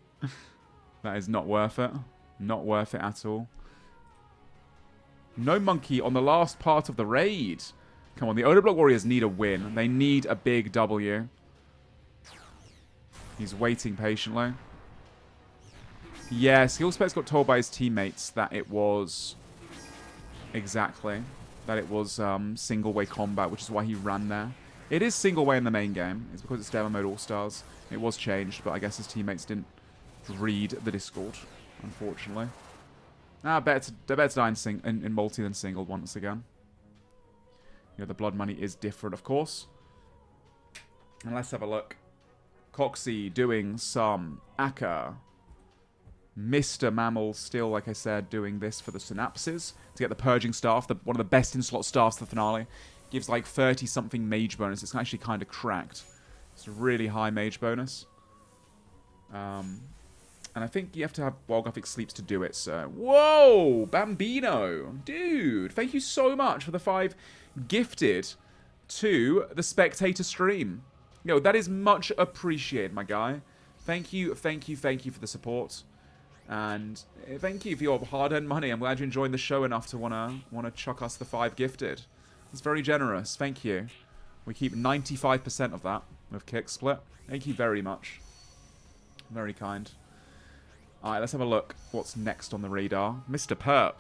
That is not worth it. Not worth it at all. No monkey on the last part of the raid. Come on, the Odoblock Warriors need a win. They need a big W. He's waiting patiently. Yeah, Skillspecs got told by his teammates that it was... Exactly. That it was single-way combat, which is why he ran there. It is single-way in the main game. It's because it's Deadman All Stars. It was changed, but I guess his teammates didn't read the Discord, unfortunately. They're better to die in multi than single once again. You know, the blood money is different, of course. And let's have a look. Coxie doing some Akka. Mr. Mammal still, like I said, doing this for the synapses. To get the Purging Staff, one of the best in-slot staffs for the finale. Gives like 30-something mage bonus. It's actually kind of cracked. It's a really high mage bonus. And I think you have to have Wild Graphic Sleeps to do it, so... Whoa! Bambino! Dude, thank you so much for the 5 gifted to the spectator stream. Yo, that is much appreciated, my guy. Thank you for the support. And thank you for your hard-earned money. I'm glad you're enjoying the show enough to wanna chuck us the 5 gifted. It's very generous. Thank you. We keep 95% of that with Kick Split. Thank you very much. Very kind. Alright, let's have a look. What's next on the radar? Mr. Perp.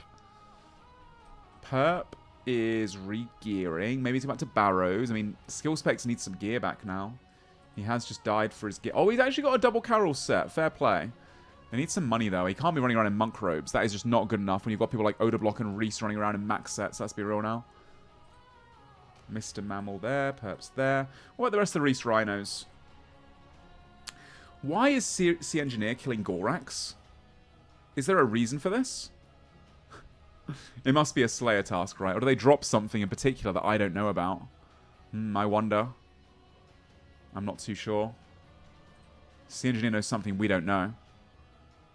Perp is re-gearing. Maybe he's about to Barrows. I mean, Skill Specs needs some gear back now. He has just died for his gear. Oh, he's actually got a double Carol set. Fair play. They need some money, though. He can't be running around in monk robes. That is just not good enough when you've got people like Odoblock and Reese running around in max sets. Let's be real now. Mr. Mammal there. Perp's there. What about the rest of the Reese Rhinos? Why is Sea Engineer killing Gorax? Is there a reason for this? It must be a Slayer task, right? Or do they drop something in particular that I don't know about? I wonder. I'm not too sure. Sea Engineer knows something we don't know.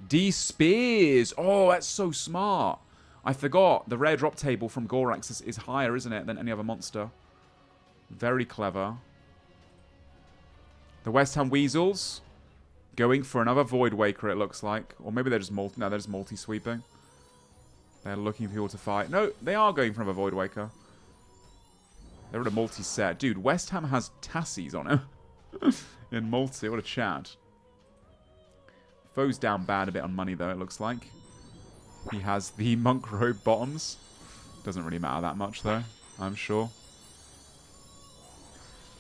D Spears! Oh, that's so smart. I forgot. The rare drop table from Gorax is higher, isn't it, than any other monster. Very clever. The West Ham Weasels... Going for another Void Waker, it looks like. Or maybe they're just multi-sweeping. They're looking for people to fight. No, they are going for another Void Waker. They're in a multi-set. Dude, West Ham has Tassies on him. In multi, what a chat. Foe's down bad a bit on money, though, it looks like. He has the Monk Robe bottoms. Doesn't really matter that much, though, I'm sure.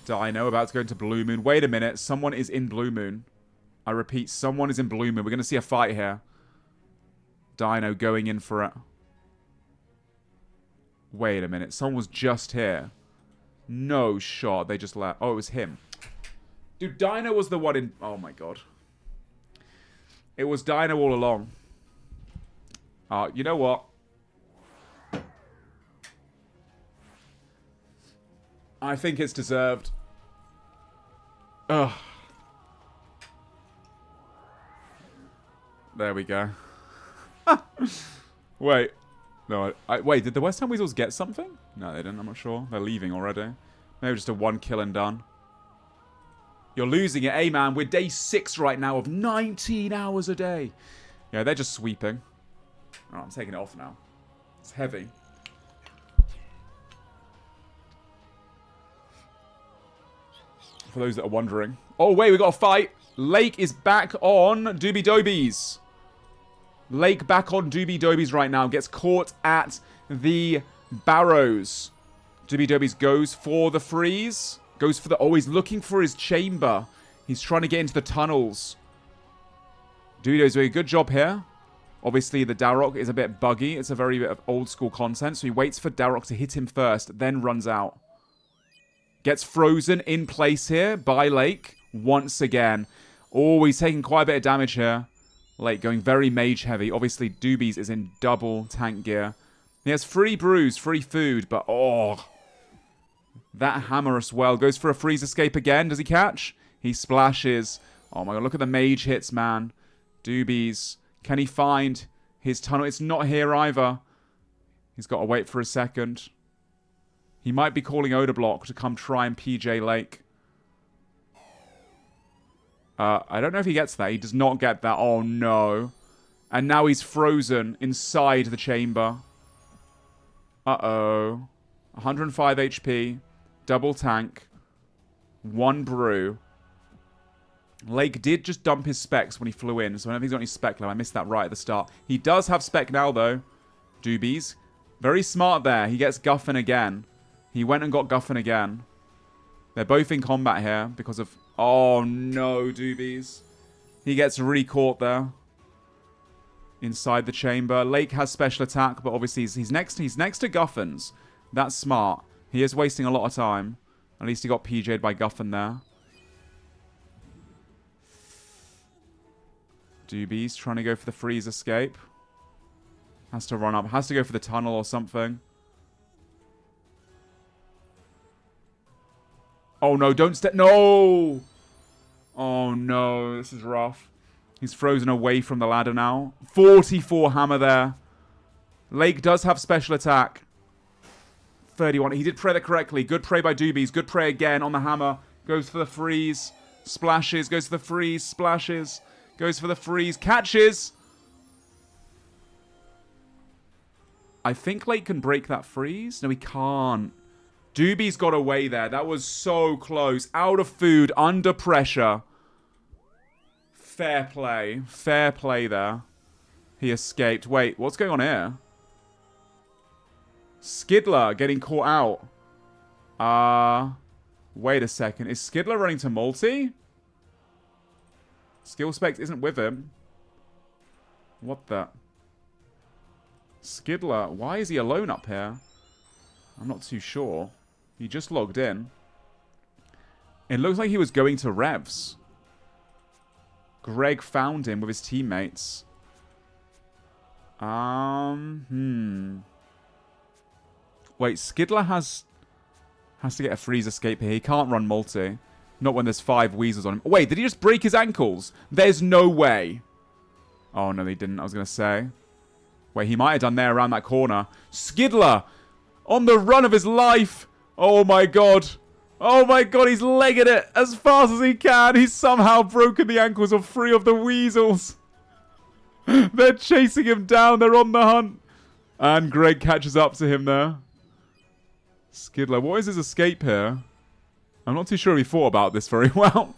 Dino about to go into Blue Moon. Wait a minute, someone is in Blue Moon. I repeat, someone is in Blue Moon. We're going to see a fight here. Dino going in for it. Wait a minute. Someone was just here. No shot. They just left. Oh, it was him. Dude, Dino was the one in... Oh, my God. It was Dino all along. You know what? I think it's deserved. Ugh. There we go. Wait. No, wait, did the West Ham Weasels get something? No, they didn't. I'm not sure. They're leaving already. Maybe just a 1 kill and done. You're losing it. Hey, man, we're day 6 right now of 19 hours a day. Yeah, they're just sweeping. Oh, I'm taking it off now. It's heavy. For those that are wondering. Oh, wait, we got a fight. Lake is back on Doobie Dobies. Lake back on Doobie Dobies right now. Gets caught at the Barrows. Doobie Dobies goes for the freeze. Goes for the... Oh, he's looking for his chamber. He's trying to get into the tunnels. Doobie Dobies doing a good job here. Obviously, the Darrock is a bit buggy. It's a very bit of old school content. So he waits for Darrock to hit him first, then runs out. Gets frozen in place here by Lake once again. Oh, he's taking quite a bit of damage here. Lake going very mage heavy. Obviously, Doobies is in double tank gear. He has free brews, free food, but oh. That hammer as well. Goes for a freeze escape again. Does he catch? He splashes. Oh my god, look at the mage hits, man. Doobies. Can he find His tunnel, it's not here either. He's got to wait for a second. He might be calling Odablock to come try and PJ Lake. I don't know if he gets that. He does not get that. Oh, no. And now he's frozen inside the chamber. Uh-oh. 105 HP. Double tank. 1 brew. Lake did just dump his specs when he flew in, so I don't think he's got any spec left. I missed that right at the start. He does have spec now, though. Doobies. Very smart there. He gets Guffin again. He went and got Guffin again. They're both in combat here because of... Oh, no, Doobies. He gets re-caught there. Inside the chamber. Lake has special attack, but obviously he's next to Guffin's. That's smart. He is wasting a lot of time. At least he got PJ'd by Guffin there. Doobies trying to go for the freeze escape. Has to run up. Has to go for the tunnel or something. Oh, no. Don't step. No! Oh, no. This is rough. He's frozen away from the ladder now. 44 hammer there. Lake does have special attack. 31. He did pray that correctly. Good pray by Doobies. Good pray again on the hammer. Goes for the freeze. Splashes. Goes for the freeze. Splashes. Goes for the freeze. Catches. I think Lake can break that freeze. No, he can't. Doobies got away there. That was so close. Out of food. Under pressure. Fair play. Fair play there. He escaped. Wait, what's going on here? Skidler getting caught out. Wait a second. Is Skidler running to multi? Skill Specs isn't with him. What the? Skidler, why is he alone up here? I'm not too sure. He just logged in. It looks like he was going to Revs. Greg found him with his teammates. Wait, Skidler has to get a freeze escape here. He can't run multi. Not when there's 5 weasels on him. Wait, did he just break his ankles? There's no way. Oh, no, he didn't. I was going to say. Wait, he might have done there around that corner. Skidler on the run of his life. Oh, my God. Oh, my God. He's legging it as fast as he can. He's somehow broken the ankles of 3 of the weasels. They're chasing him down. They're on the hunt. And Greg catches up to him there. Skidler, what is his escape here? I'm not too sure he thought about this very well.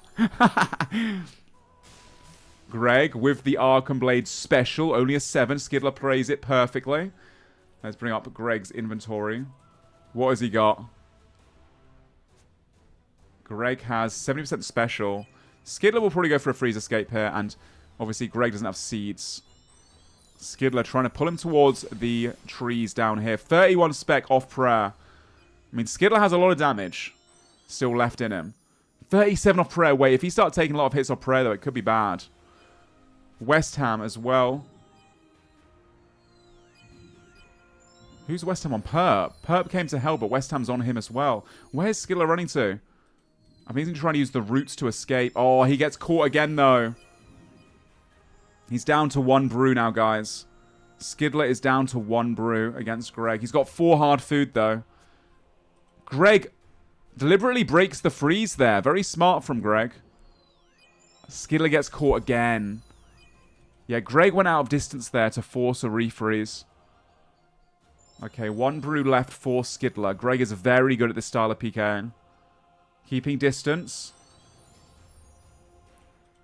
Greg with the Arkham Blade special. Only a 7. Skidler prays it perfectly. Let's bring up Greg's inventory. What has he got? Greg has 70% special. Skidler will probably go for a freeze escape here. And obviously Greg doesn't have seeds. Skidler trying to pull him towards the trees down here. 31 spec off prayer. I mean, Skidler has a lot of damage still left in him. 37 off prayer. Wait, if he starts taking a lot of hits off prayer, though, it could be bad. West Ham as well. Who's West Ham on? Perp. Perp came to hell, but West Ham's on him as well. Where's Skidler running to? I think he's trying to use the roots to escape. Oh, he gets caught again, though. He's down to 1 brew now, guys. Skidler is down to 1 brew against Greg. He's got 4 hard food, though. Greg deliberately breaks the freeze there. Very smart from Greg. Skidler gets caught again. Yeah, Greg went out of distance there to force a refreeze. Okay, 1 brew left for Skidler. Greg is very good at this style of PKing. Keeping distance.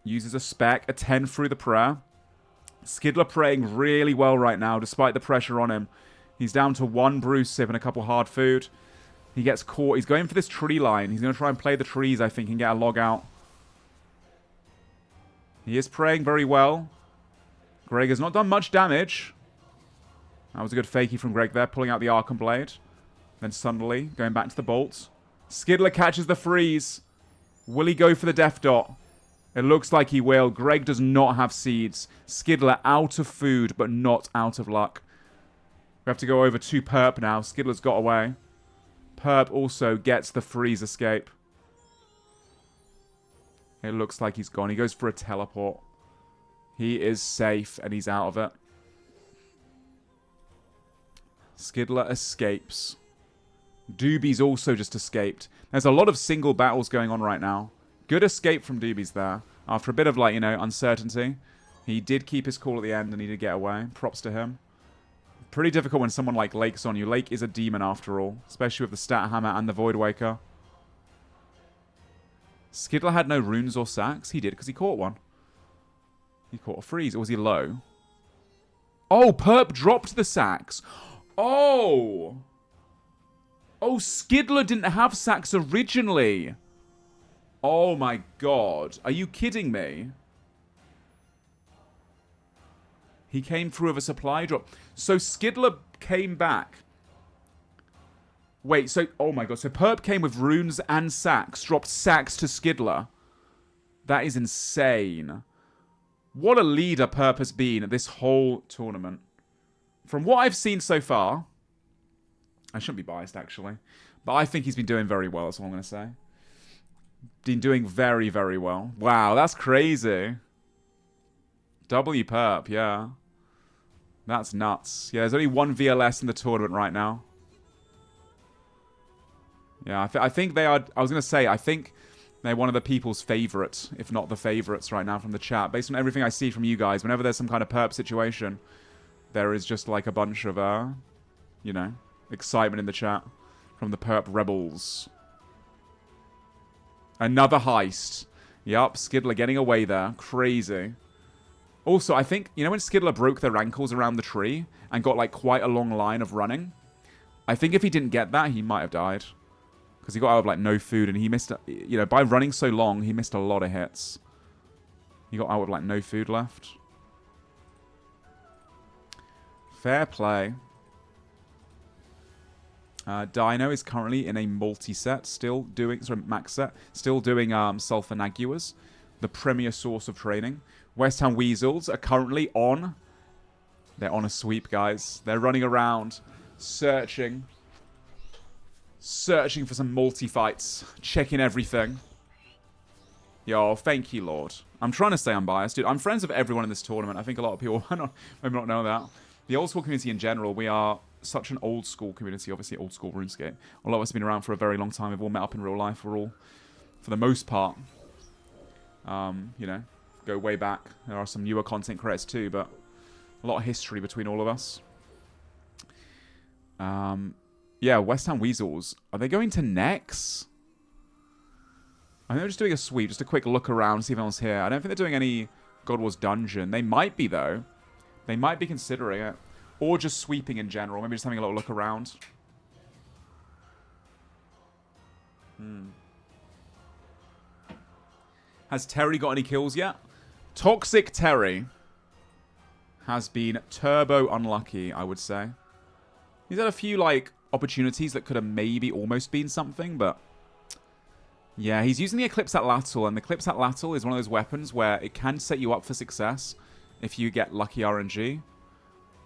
Uses a spec. A 10 through the prayer. Skidler praying really well right now, despite the pressure on him. He's down to 1 brew sip and a couple hard food. He gets caught. He's going for this tree line. He's going to try and play the trees, I think, and get a log out. He is praying very well. Greg has not done much damage. That was a good fakie from Greg there, pulling out the Arkham Blade. Then suddenly, going back to the bolt. Skidler catches the freeze. Will he go for the death dot? It looks like he will. Greg does not have seeds. Skidler out of food, but not out of luck. We have to go over to Perp now. Skidler's got away. Perp also gets the freeze escape. It looks like he's gone. He goes for a teleport. He is safe, and he's out of it. Skidler escapes. Doobie's also just escaped. There's a lot of single battles going on right now. Good escape from Doobie's there. After a bit of, like, you know, uncertainty. He did keep his cool at the end and he did get away. Props to him. Pretty difficult when someone like Lake's on you. Lake is a demon after all. Especially with the Stat Hammer and the Void Waker. Skidler had no runes or sacks. He did because he caught one. He caught a freeze. Or was he low? Oh, Perp dropped the sacks. Oh! Oh, Skidler didn't have sacks originally. Oh my god. Are you kidding me? He came through with a supply drop. So Skidler came back. Wait, so... Oh my god. So Perp came with runes and sacks. Dropped sacks to Skidler. That is insane. What a leader Perp has been at this whole tournament. From what I've seen so far... I shouldn't be biased, actually. But I think he's been doing very well, that's all I'm going to say. Been doing very, very well. Wow, that's crazy. W Perp, yeah. That's nuts. Yeah, there's only one VLS in the tournament right now. Yeah, I think they are... I was going to say, I think they're one of the people's favourites, if not the favourites right now from the chat. Based on everything I see from you guys, whenever there's some kind of Perp situation, there is just like a bunch of, you know... excitement in the chat from the Perp Rebels. Another heist. Yup, Skidler getting away there. Crazy. Also, I think, you know when Skidler broke their ankles around the tree and got like quite a long line of running? I think if he didn't get that, he might have died. Because he got out of like no food and he missed, you know, by running so long, he missed a lot of hits. He got out with like no food left. Fair play. Dino is currently in a multi-set, still doing, sorry, max set, still doing Sulfur Naguas, the premier source of training. West Ham Weasels are currently on, they're on a sweep, guys. They're running around, searching for some multi-fights, checking everything. Yo, thank you, Lord. I'm trying to stay unbiased, dude. I'm friends with everyone in this tournament. I think a lot of people maybe not know that. The old school community in general, we are such an old school community, obviously old school RuneScape. A lot of us have been around for a very long time. We've all met up in real life. We're all, for the most part, you know, go way back. There are some newer content creators too, but a lot of history between all of us. Yeah, West Ham Weasels. Are they going to Nex? I think they're just doing a sweep, just a quick look around, see if anyone's here. I don't think they're doing any God Wars Dungeon. They might be, though. They might be considering it. Or just sweeping in general. Maybe just having a little look around. Has Terry got any kills yet? Toxic Terry has been turbo unlucky, I would say. He's had a few, like, opportunities that could have maybe almost been something, but... yeah, he's using the Eclipse Atlatl, and the Eclipse Atlatl is one of those weapons where it can set you up for success if you get lucky RNG.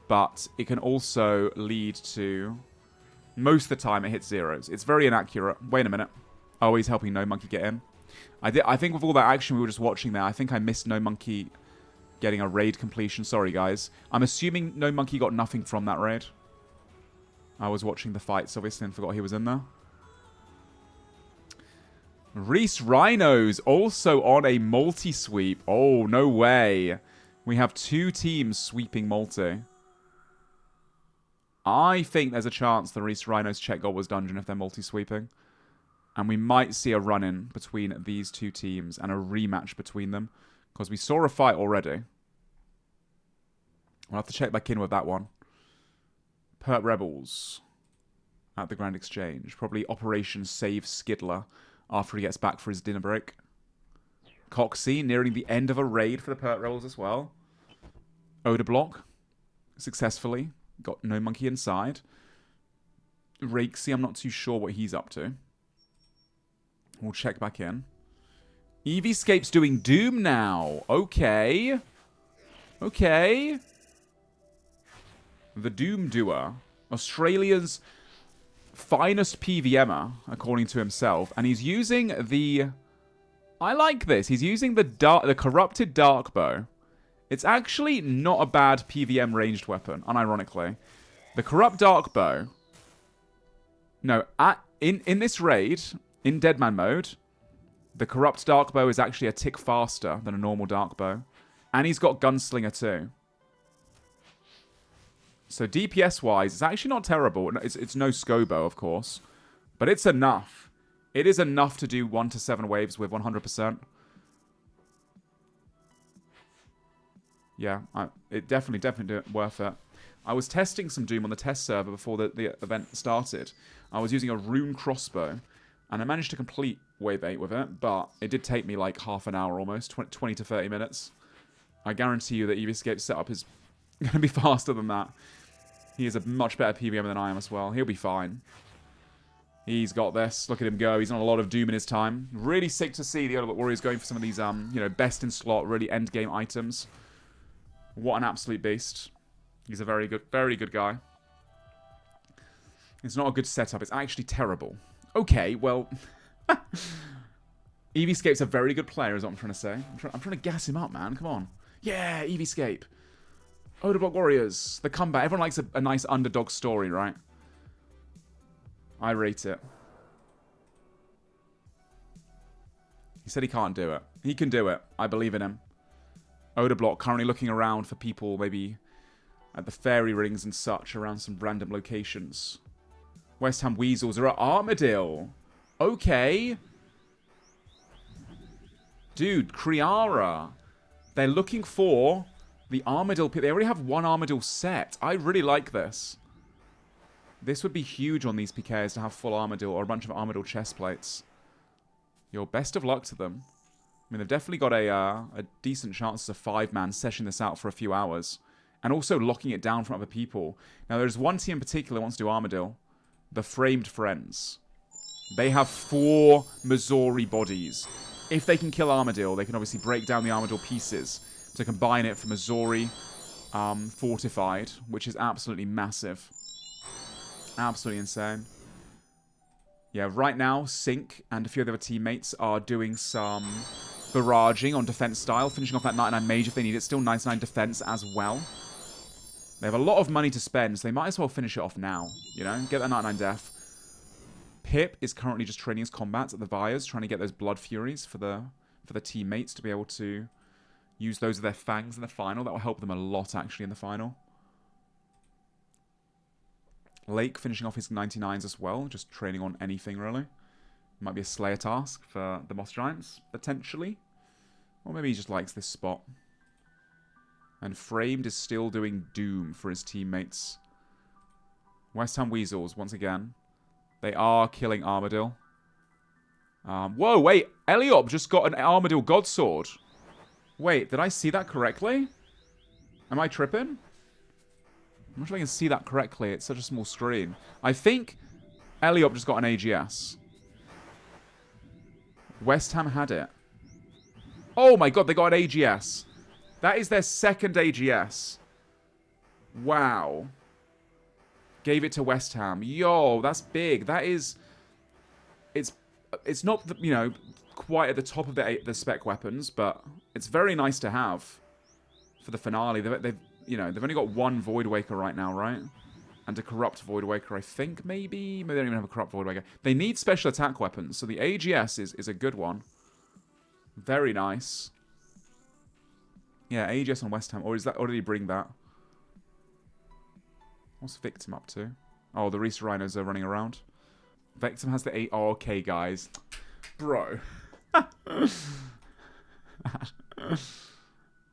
But it can also lead to... most of the time it hits zeros. It's very inaccurate. Wait a minute. Oh, he's helping No Monkey get in. I think with all that action we were just watching there, I think I missed No Monkey getting a raid completion. Sorry, guys. I'm assuming No Monkey got nothing from that raid. I was watching the fights, obviously, and forgot he was in there. Reese Rhinos also on a multi-sweep. Oh, no way. We have two teams sweeping multi. I think there's a chance the Reese Rhinos check God Wars Dungeon if they're multi-sweeping. And we might see a run-in between these two teams and a rematch between them. Because we saw a fight already. We'll have to check back in with that one. Perp Rebels at the Grand Exchange. Probably Operation Save Skidler after he gets back for his dinner break. Coxie nearing the end of a raid for the Perp Rebels as well. Odor Block successfully. Got No Monkey inside. Rakesy, I'm not too sure what he's up to. We'll check back in. Eviescape's doing Doom now. Okay. Okay. The Doom Doer. Australia's finest PVMer, according to himself. And he's using the... I like this. He's using the Corrupted Dark Bow. It's actually not a bad PVM ranged weapon, unironically. The Corrupt Dark Bow. No, in this raid, in Deadman mode, the Corrupt Dark Bow is actually a tick faster than a normal Dark Bow. And he's got Gunslinger too. So DPS-wise, it's actually not terrible. It's no Scobo, of course. But it's enough. It is enough to do 1 to 7 waves with 100%. Yeah, it definitely worth it. I was testing some Doom on the test server before the event started. I was using a rune crossbow, and I managed to complete wave 8 with it, but it did take me like half an hour almost, 20 to 30 minutes. I guarantee you that EVScape's setup is going to be faster than that. He is a much better PVM than I am as well. He'll be fine. He's got this. Look at him go. He's on a lot of Doom in his time. Really sick to see the other Warriors going for some of these, you know, best in slot, really end game items. What an absolute beast. He's a very good guy. It's not a good setup. It's actually terrible. Okay, well... EVScape's a very good player, is what I'm trying to say. I'm trying to gas him up, man. Come on. Yeah, EVScape. Odablock Warriors. The comeback. Everyone likes a nice underdog story, right? I rate it. He said he can't do it. He can do it. I believe in him. Odablock currently looking around for people maybe at the fairy rings and such around some random locations. West Ham Weasels are at Armadale. Okay. Dude, Kriara. They're looking for the Armadale pit. They already have one Armadale set. I really like this. This would be huge on these PKs to have full Armadale or a bunch of Armadale chest plates. Yo, best of luck to them. I mean, they've definitely got a decent chance as a 5-man seshing this out for a few hours. And also locking it down from other people. Now, there's one team in particular that wants to do Armadale. The Framed Friends. They have 4 Missouri bodies. If they can kill Armadale, they can obviously break down the Armadale pieces to combine it for Missouri Fortified, which is absolutely massive. Absolutely insane. Yeah, right now, Sync and a few of the other teammates are doing some barraging on defense style, finishing off that 99 mage if they need it. Still 99 defense as well. They have a lot of money to spend, so they might as well finish it off now. You know, get that 99 def. Pip is currently just training his combats at the Vias, trying to get those Blood Furies for the teammates to be able to use those as their fangs in the final. That will help them a lot, actually, in the final. Lake finishing off his 99s as well, just training on anything, really. Might be a Slayer task for the Moss Giants, potentially. Or maybe he just likes this spot. And Framed is still doing Doom for his teammates. West Ham Weasels, once again. They are killing Armadale. Whoa, wait. Eliop just got an Armadale Godsword. Wait, did I see that correctly? Am I tripping? I'm not sure if I can see that correctly. It's such a small screen. I think Eliop just got an AGS. West Ham had it. Oh my god, they got an AGS. That is their second AGS. Wow. Gave it to West Ham. Yo, that's big. That is... It's not, you know, quite at the top of the spec weapons, but it's very nice to have for the finale. They've only got one Void Waker right now, right? And a Corrupt Void Waker, I think, maybe? Maybe they don't even have a Corrupt Void Waker. They need special attack weapons, so the AGS is a good one. Very nice. Yeah, AGS on West Ham. Or did he bring that? What's Victim up to? Oh, the Reese Rhinos are running around. Victim has the 8. Oh, okay, guys. Bro.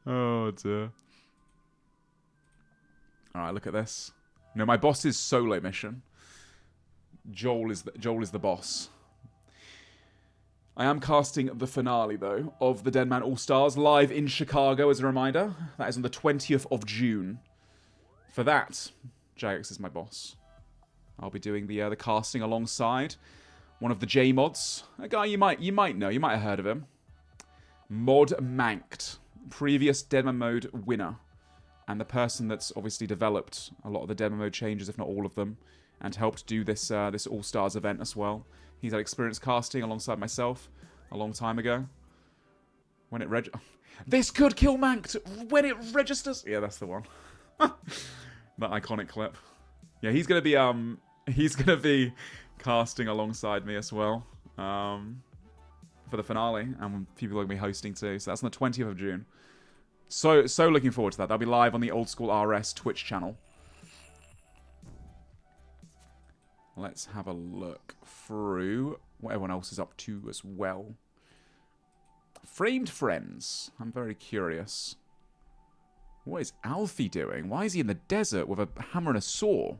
Oh, dear. Alright, look at this. No, my boss is SoloMission. Joel is the boss. I am casting the finale, though, of the Deadman All Stars live in Chicago, as a reminder. That is on the 20th of June. For that, Jax is my boss. I'll be doing the casting alongside one of the J-mods. A guy you might know. You might have heard of him. Mod Manked. Previous Deadman mode winner. And the person that's obviously developed a lot of the Deadman mode changes, if not all of them. And helped do this this All Stars event as well. He's had experience casting alongside myself a long time ago. When it this could kill Manked when it registers. Yeah, that's the one. That iconic clip. Yeah, he's gonna be casting alongside me as well for the finale, and people are gonna be hosting too. So that's on the 20th of June. So looking forward to that. That'll be live on the Old School RS Twitch channel. Let's have a look through what everyone else is up to as well. Framed Friends. I'm very curious. What is Alfie doing? Why is he in the desert with a hammer and a saw?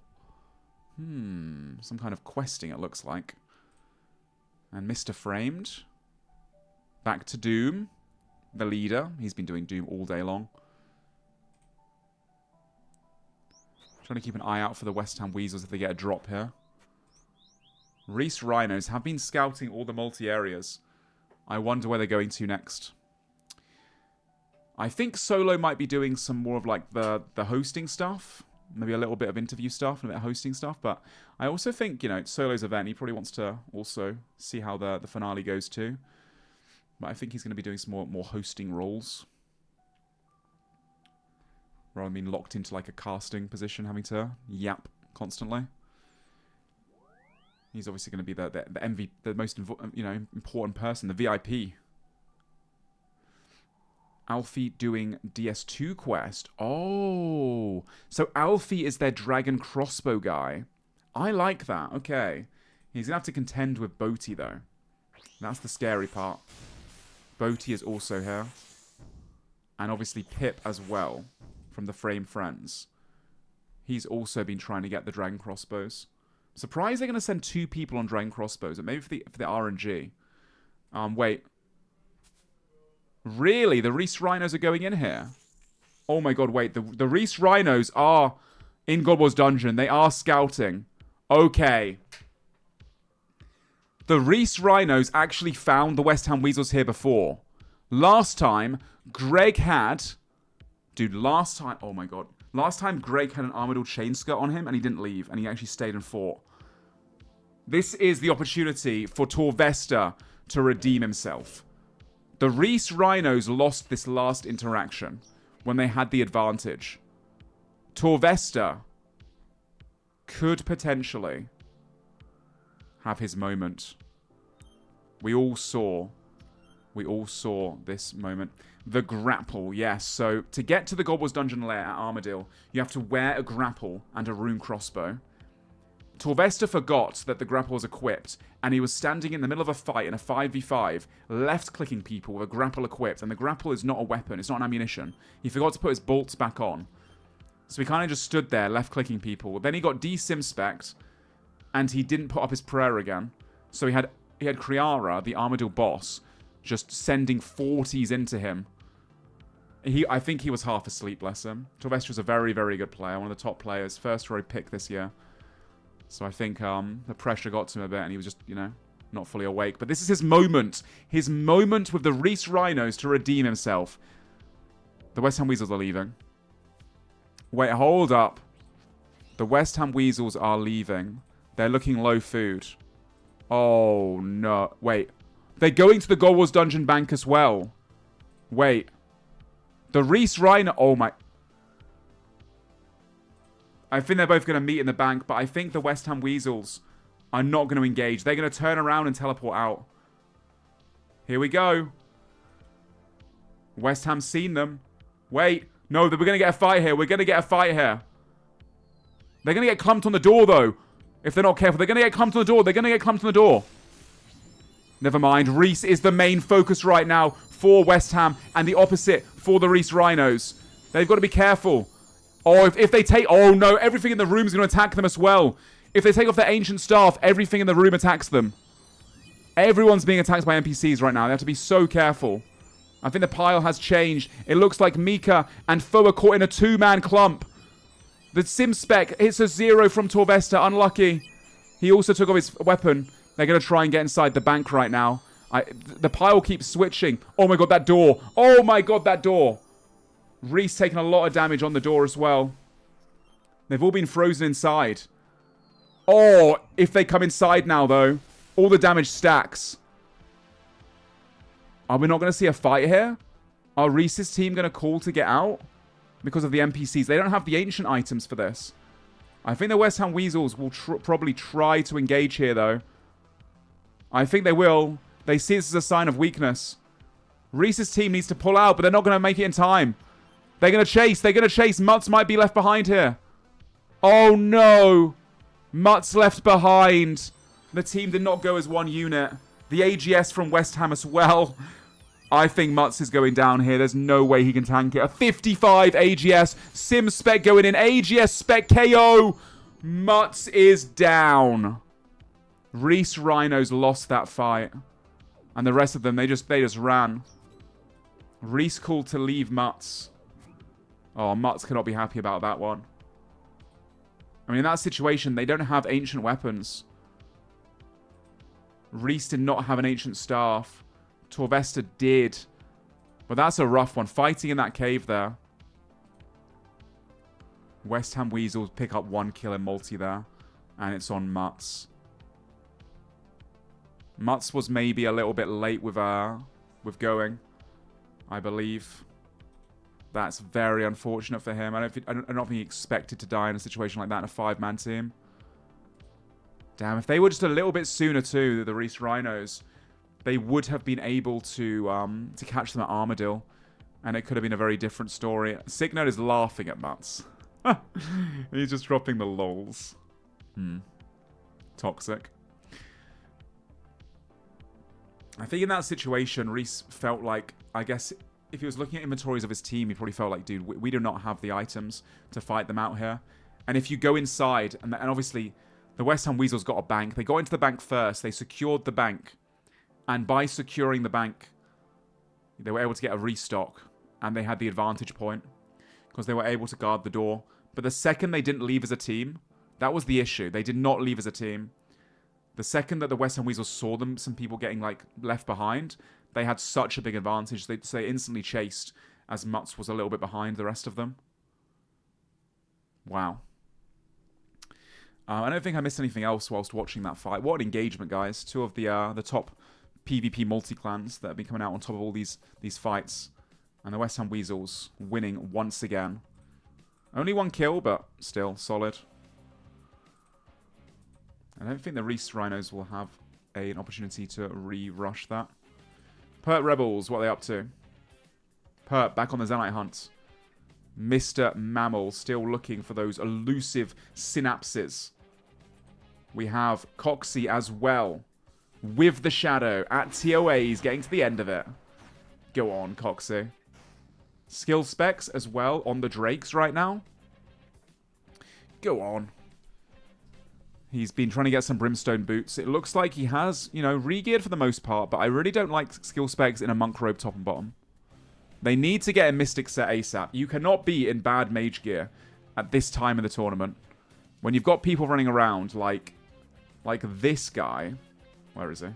Some kind of questing it looks like. And Mr. Framed. Back to Doom. The leader. He's been doing Doom all day long. Trying to keep an eye out for the West Ham Weasels if they get a drop here. Reese Rhinos have been scouting all the multi-areas. I wonder where they're going to next. I think Solo might be doing some more of like the hosting stuff. Maybe a little bit of interview stuff and a bit of hosting stuff. But I also think, you know, Solo's event, he probably wants to also see how the finale goes too. But I think he's going to be doing some more hosting roles. Rather than being locked into like a casting position, having to yap constantly. He's obviously going to be the most important person, the VIP. Alfie doing DS2 quest. Oh, so Alfie is their dragon crossbow guy. I like that. Okay, he's gonna have to contend with Boaty though. That's the scary part. Boaty is also here, and obviously Pip as well from the Frame Friends. He's also been trying to get the dragon crossbows. Surprised they're going to send 2 people on dragon crossbows. Maybe for the RNG. Wait. Really? The Reese Rhinos are going in here? Oh my god, wait. The Reese Rhinos are in God Wars Dungeon. They are scouting. Okay. The Reese Rhinos actually found the West Ham Weasels here before. Last time, Greg had... Dude, last time... Oh my god. Last time, Greg had an Armadyl chain skirt on him, and he didn't leave, and he actually stayed and fought. This is the opportunity for Torvesta to redeem himself. The Reese Rhinos lost this last interaction when they had the advantage. Torvesta could potentially have his moment. We all saw this moment. The grapple, yes. So to get to the God Wars Dungeon lair at Armadyl, you have to wear a grapple and a rune crossbow. Torvesta forgot that the grapple was equipped, and he was standing in the middle of a fight in a 5v5, left-clicking people with a grapple equipped, and the grapple is not a weapon, it's not an ammunition. He forgot to put his bolts back on. So he kind of just stood there, left-clicking people. Then he got de-sim-spec'd, and he didn't put up his prayer again. So he had Kriara, the Armadyl boss, just sending 40s into him. I think he was half asleep, bless him. Torvesta was a very, very good player, one of the top players, first row pick this year. So I think the pressure got to him a bit, and he was just, not fully awake. But this is his moment. His moment with the Reese Rhinos to redeem himself. The West Ham Weasels are leaving. Wait, hold up. The West Ham Weasels are leaving. They're looking low food. Oh, no. Wait. They're going to the God Wars Dungeon Bank as well. Wait. The Reese Rhino... Oh, my... I think they're both going to meet in the bank, but I think the West Ham Weasels are not going to engage. They're going to turn around and teleport out. Here we go. West Ham's seen them. Wait. No, we're going to get a fight here. We're going to get a fight here. They're going to get clumped on the door, though. If they're not careful. They're going to get clumped on the door. They're going to get clumped on the door. Never mind. Reese is the main focus right now for West Ham, and the opposite for the Reese Rhinos. They've got to be careful. Oh, if they take... Oh, no. Everything in the room is going to attack them as well. If they take off their ancient staff, everything in the room attacks them. Everyone's being attacked by NPCs right now. They have to be so careful. I think the pile has changed. It looks like Mika and Foe are caught in a 2-man clump. The sim spec hits a 0 from Torvesta. Unlucky. He also took off his weapon. They're going to try and get inside the bank right now. The pile keeps switching. Oh, my God, that door. Oh, my God, that door. Reese taking a lot of damage on the door as well. They've all been frozen inside. Oh, if they come inside now, though, all the damage stacks. Are we not going to see a fight here? Are Reese's team going to call to get out? Because of the NPCs. They don't have the ancient items for this. I think the West Ham Weasels will probably try to engage here, though. I think they will. They see this as a sign of weakness. Reese's team needs to pull out, but they're not going to make it in time. They're going to chase. They're going to chase. Mutts might be left behind here. Oh, no. Mutts left behind. The team did not go as one unit. The AGS from West Ham as well. I think Mutts is going down here. There's no way he can tank it. A 55 AGS. Sim Spec going in. AGS Spec KO. Mutts is down. Reese Rhinos lost that fight. And the rest of them, they just ran. Reese called to leave Mutts. Oh, Mutts cannot be happy about that one. I mean, in that situation, they don't have ancient weapons. Reese did not have an ancient staff. Torvesta did. But that's a rough one. Fighting in that cave there. West Ham Weasels pick up 1 kill in multi there. And it's on Mutts. Mutts was maybe a little bit late with going, I believe. That's very unfortunate for him. I don't think he expected to die in a situation like that in a 5-man team. Damn, if they were just a little bit sooner too, the Reese Rhinos, they would have been able to catch them at Armadillo, and it could have been a very different story. Signode is laughing at Mutts. He's just dropping the lols. Toxic. I think in that situation, Reese felt like, I guess, if he was looking at inventories of his team, he probably felt like, dude, we do not have the items to fight them out here. And if you go inside, and obviously, the West Ham Weasels got a bank. They got into the bank first. They secured the bank. And by securing the bank, they were able to get a restock. And they had the advantage point. Because they were able to guard the door. But the second they didn't leave as a team, that was the issue. They did not leave as a team. The second that the West Ham Weasels saw some people getting like left behind, they had such a big advantage. They instantly chased as Mutts was a little bit behind the rest of them. Wow. I don't think I missed anything else whilst watching that fight. What an engagement, guys. 2 of the top PvP multi-clans that have been coming out on top of all these fights. And the West Ham Weasels winning once again. Only 1 kill, but still solid. I don't think the Reese Rhinos will have an opportunity to re-rush that. Pert Rebels, what are they up to? Pert, back on the Zenite hunt. Mr. Mammal, still looking for those elusive synapses. We have Coxie as well. With the Shadow at TOA. He's getting to the end of it. Go on, Coxie. Skill specs as well on the Drakes right now. Go on. He's been trying to get some Brimstone boots. It looks like he has, re-geared for the most part, but I really don't like skill specs in a Monk Robe top and bottom. They need to get a Mystic set ASAP. You cannot be in bad mage gear at this time of the tournament. When you've got people running around like this guy. Where is he?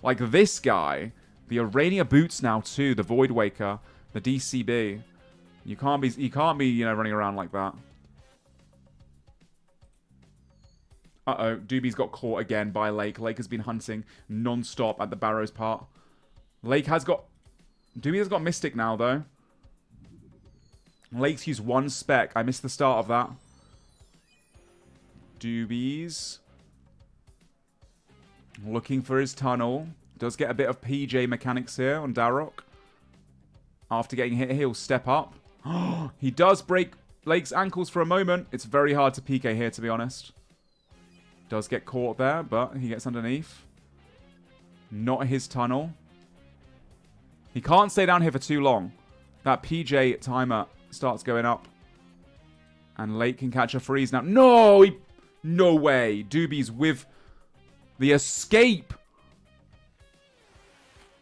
Like this guy. The Arania boots now too. The Void Waker. The DCB. You can't be running around like that. Uh-oh, Doobie's got caught again by Lake. Lake has been hunting non-stop at the Barrows part. Doobie has got Mystic now, though. Lake's used 1 spec. I missed the start of that. Doobie's looking for his tunnel. Does get a bit of PJ mechanics here on Darrock. After getting hit, he'll step up. He does break Lake's ankles for a moment. It's very hard to PK here, to be honest. Does get caught there, but he gets underneath. Not his tunnel. He can't stay down here for too long. That PJ timer starts going up. And Lake can catch a freeze now. No! No way. Doobie's with the escape.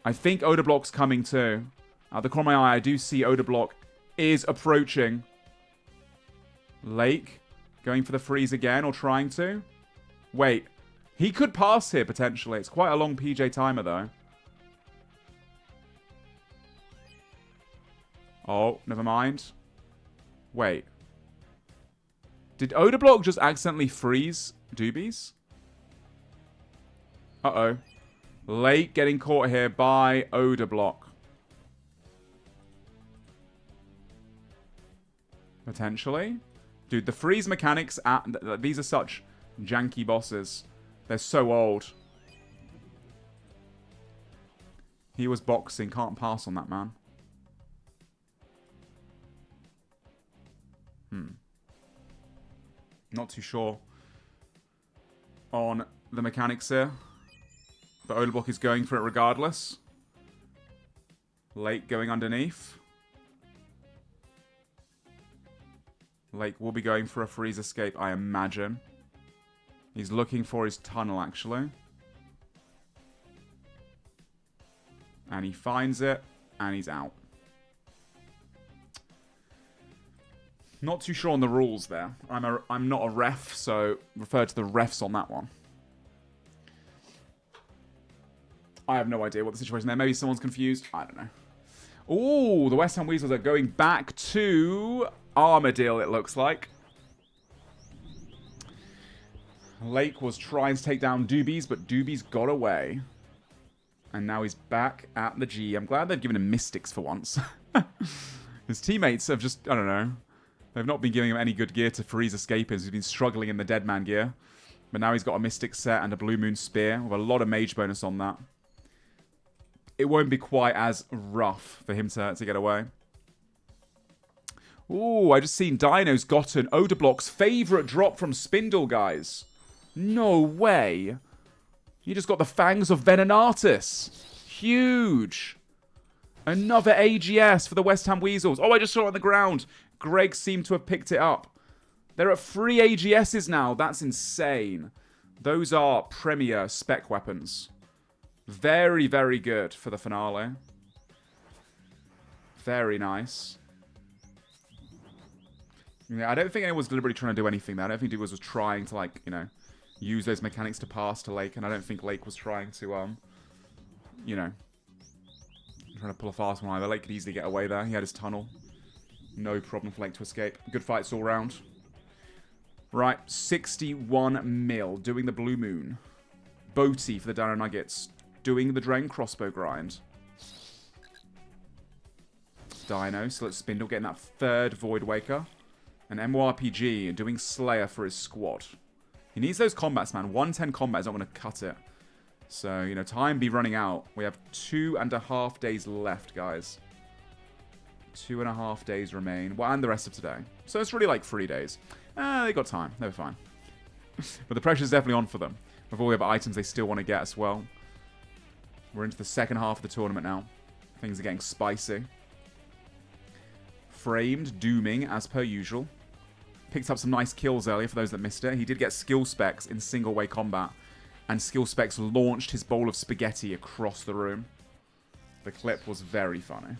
I think Odablock's coming too. Out the corner of my eye, I do see Odablock is approaching. Lake going for the freeze again, or trying to. Wait, he could pass here potentially. It's quite a long PJ timer though. Oh, never mind. Wait. Did Odablock just accidentally freeze Doobies? Uh-oh. Late getting caught here by Odablock. Potentially. Dude, the freeze mechanics, these are such janky bosses. They're so old. He was boxing. Can't pass on that, man. Not too sure on the mechanics here. But Olabok is going for it regardless. Lake going underneath. Lake will be going for a freeze escape, I imagine. He's looking for his tunnel, actually. And he finds it, and he's out. Not too sure on the rules there. I'm not a ref, so refer to the refs on that one. I have no idea what the situation there. Maybe someone's confused. I don't know. Ooh, the West Ham Weasels are going back to Armadale, it looks like. Lake was trying to take down Doobies, but Doobies got away. And now he's back at the G. I'm glad they've given him Mystics for once. His teammates have just, I don't know. They've not been giving him any good gear to freeze escapers. He's been struggling in the Deadman gear. But now he's got a Mystic set and a Blue Moon Spear with a lot of mage bonus on that. It won't be quite as rough for him to get away. Ooh, I just seen Dino's gotten Odablock's favourite drop from Spindle, guys. No way. You just got the Fangs of Venenatus. Huge. Another AGS for the West Ham Weasels. Oh, I just saw it on the ground. Greg seemed to have picked it up. They're at 3 AGSs now. That's insane. Those are premier spec weapons. Very, very good for the finale. Very nice. Yeah, I don't think anyone was deliberately trying to do anything there. I don't think Duas was trying to, like, you know, use those mechanics to pass to Lake. And I don't think Lake was trying to, you know, trying to pull a fast one either. Lake could easily get away there. He had his tunnel. No problem for Lake to escape. Good fights all round. Right, 61 mil. Doing the Blue Moon. Boaty for the Dino Nuggets. Doing the Drain Crossbow grind. Dino, so let's Spindle getting that third Void Waker. And MORPG doing Slayer for his squad. He needs those combats, man. 110 combat is not going to cut it. So, you know, time be running out. We have 2.5 days left, guys. 2.5 days remain. Well, and the rest of today. So it's really like 3 days. They got time. They were fine. But the pressure's definitely on for them. With all the other items they still want to get as well. We're into the second half of the tournament now. Things are getting spicy. Framed, dooming, as per usual. Picked up some nice kills earlier for those that missed it. He did get skill specs in single-way combat. And skill specs launched his bowl of spaghetti across the room. The clip was very funny.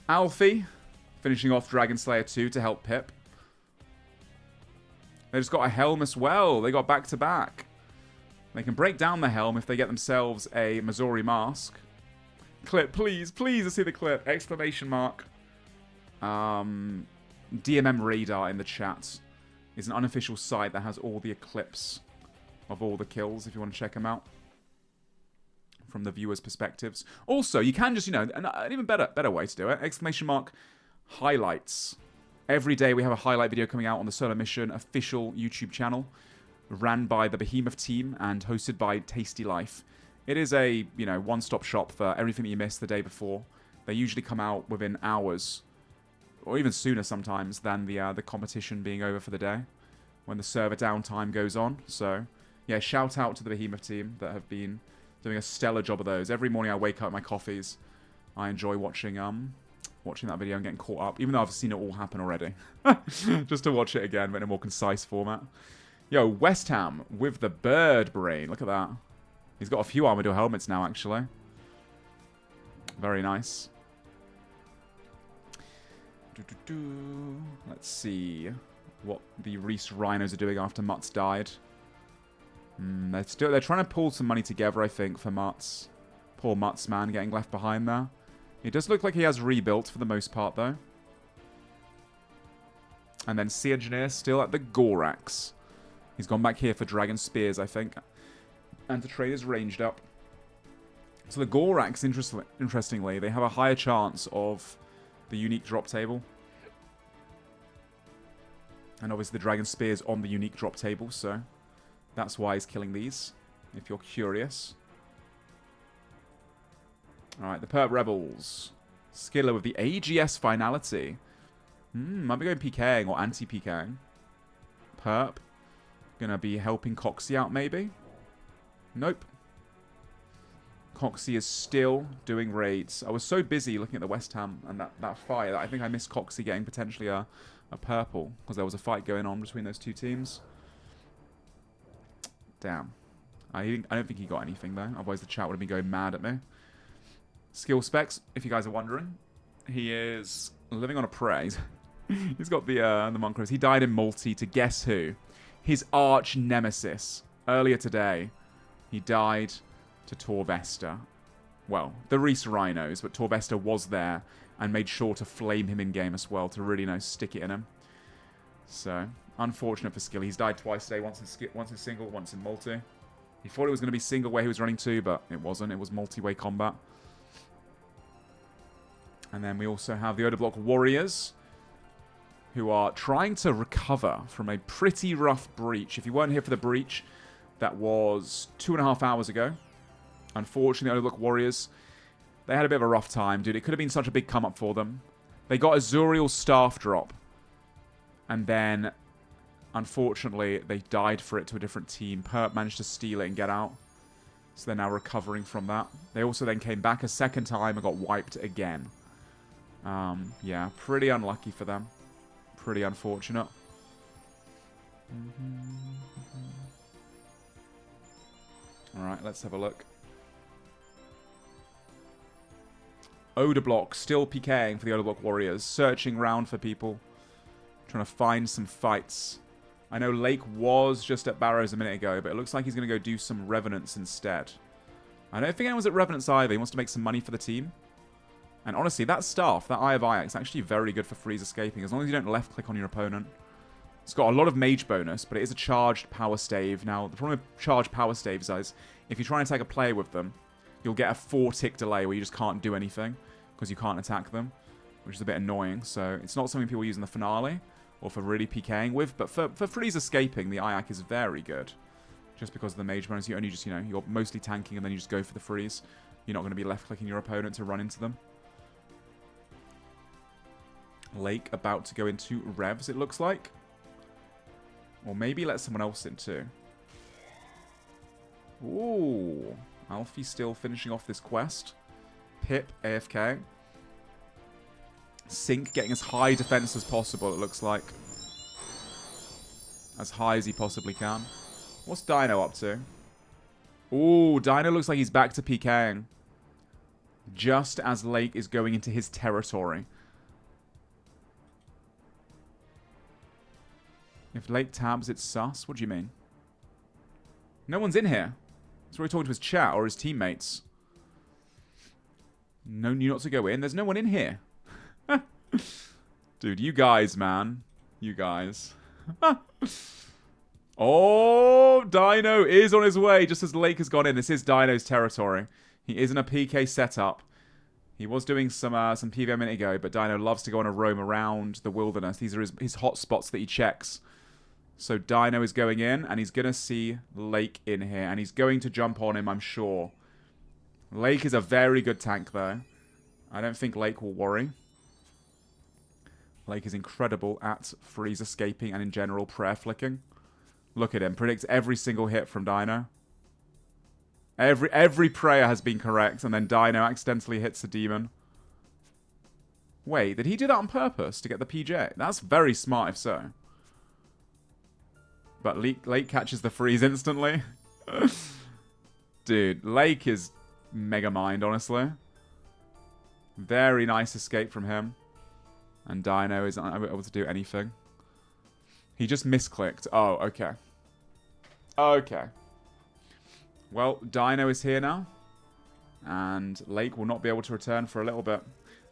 Alfie, finishing off Dragon Slayer 2 to help Pip. They just got a helm as well. They got back-to-back. They can break down the helm if they get themselves a Missouri mask. Clip, please. Please, I see the clip. Exclamation mark. DMM Radar in the chat is an unofficial site that has all the clips of all the kills if you want to check them out from the viewers' perspectives. Also, you can just, you know, an even better way to do it. Exclamation mark highlights. Every day we have a highlight video coming out on the SoloMission official YouTube channel, ran by the Behemoth team and hosted by Tasty Life. It is a, you know, one-stop shop for everything that you missed the day before. They usually come out within hours, or even sooner sometimes, than the competition being over for the day, when the server downtime goes on. So, yeah, shout out to the Behemoth team that have been doing a stellar job of those. Every morning I wake up with my coffees. I enjoy watching that video and getting caught up, even though I've seen it all happen already. Just to watch it again, but in a more concise format. Yo, West Ham with the bird brain. Look at that. He's got a few Armadillo helmets now, actually. Very nice. Let's see what the Reese Rhinos are doing after Mutz died. They're trying to pull some money together, I think, for Mutz. Poor Mutz, man, getting left behind there. It does look like he has rebuilt for the most part, though. And then Sea Engineer still at the Gorax. He's gone back here for Dragon Spears, I think. And to trade his ranged up. So the Gorax, interestingly, they have a higher chance of the unique drop table. And obviously the Dragon Spear's on the unique drop table, so that's why he's killing these, if you're curious. Alright, the Perp Rebels. Skiller with the AGS finality. Might be going PKing or anti-PKing. Perp. Gonna be helping Coxie out, maybe? Nope. Coxie is still doing raids. I was so busy looking at the West Ham and that fight that I think I missed Coxie getting potentially a purple, because there was a fight going on between those two teams. Damn. I don't think he got anything, though. Otherwise, the chat would have been going mad at me. Skill specs, if you guys are wondering. He is living on a prey. He's got the Monk Rose. He died in multi to guess who? His arch nemesis. Earlier today, he died to Torvesta. Well, the Reese Rhinos, but Torvesta was there and made sure to flame him in-game as well to really, stick it in him. So, unfortunate for Skill. He's died twice today, once in single, once in multi. He thought it was going to be single where he was running to, but it wasn't. It was multi-way combat. And then we also have the Odablock Warriors, who are trying to recover from a pretty rough breach. If you weren't here for the breach, that was 2.5 hours ago. Unfortunately, the Odablock Warriors, they had a bit of a rough time, dude. It could have been such a big come-up for them. They got Azuriel staff drop. And then, unfortunately, they died for it to a different team. Perp managed to steal it and get out. So they're now recovering from that. They also then came back a second time and got wiped again. Yeah, pretty unlucky for them. Pretty unfortunate. Alright, let's have a look. Odablock still PKing for the Odablock Warriors. Searching around for people. Trying to find some fights. I know Lake was just at Barrows a minute ago, but it looks like he's going to go do some Revenants instead. I don't think anyone's at Revenants either. He wants to make some money for the team. And honestly, that staff, that Eye of Ix, is actually very good for freeze escaping, as long as you don't left-click on your opponent. It's got a lot of mage bonus, but it is a charged power stave. Now, the problem with charged power staves is, if you try and attack a player with them, you'll get a 4-tick delay where you just can't do anything, because you can't attack them, which is a bit annoying. So, it's not something people use in the finale, or for really PKing with, but for freeze escaping, the Ayak is very good. Just because of the mage bonus, you only just, you're mostly tanking, and then you just go for the freeze. You're not going to be left-clicking your opponent to run into them. Lake about to go into Revs, it looks like. Or maybe let someone else in too. Ooh. Alfie still finishing off this quest. Pip, AFK. Sync getting as high defense as possible, it looks like. As high as he possibly can. What's Dino up to? Ooh, Dino looks like he's back to PKing. Just as Lake is going into his territory. If Lake tabs, it's sus. What do you mean? No one's in here. He's probably talking to his chat or his teammates. No, you not to go in. There's no one in here. Dude, you guys, man. You guys. Oh, Dino is on his way just as Lake has gone in. This is Dino's territory. He is in a PK setup. He was doing some PV a minute ago, but Dino loves to go on a roam around the wilderness. These are his hot spots that he checks. So Dino is going in, and he's going to see Lake in here, and he's going to jump on him, I'm sure. Lake is a very good tank, though. I don't think Lake will worry. Lake is incredible at freeze escaping and, in general, prayer flicking. Look at him. Predicts every single hit from Dino. Every prayer has been correct, and then Dino accidentally hits a demon. Wait, did he do that on purpose to get the PJ? That's very smart if so. But Lake catches the freeze instantly. Dude, Lake is mega mind, honestly. Very nice escape from him. And Dino is unable to do anything. He just misclicked. Oh, okay. Okay. Well, Dino is here now. And Lake will not be able to return for a little bit.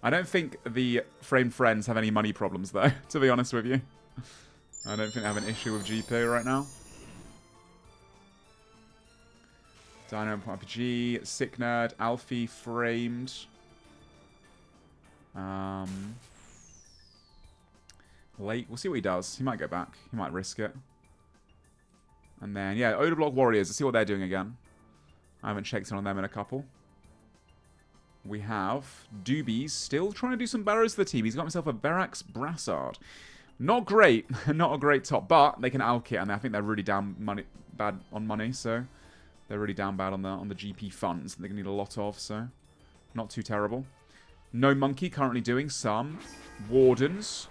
I don't think the Frame Friends have any money problems, though, to be honest with you. I don't think they have an issue with GP right now. Dino and RPG, Sick Nerd, Alfie, Framed. late. We'll see what he does. He might go back. He might risk it. And then, yeah, Odablock Warriors. Let's see what they're doing again. I haven't checked in on them in a couple. We have Doobies still trying to do some barrows for the team. He's got himself a Verax Brassard. Not great. Not a great top, but they can alk it, and I think they're really bad on money, so they're really down bad on the GP funds. They're going to need a lot of, so not too terrible. No Monkey currently doing some Wardens.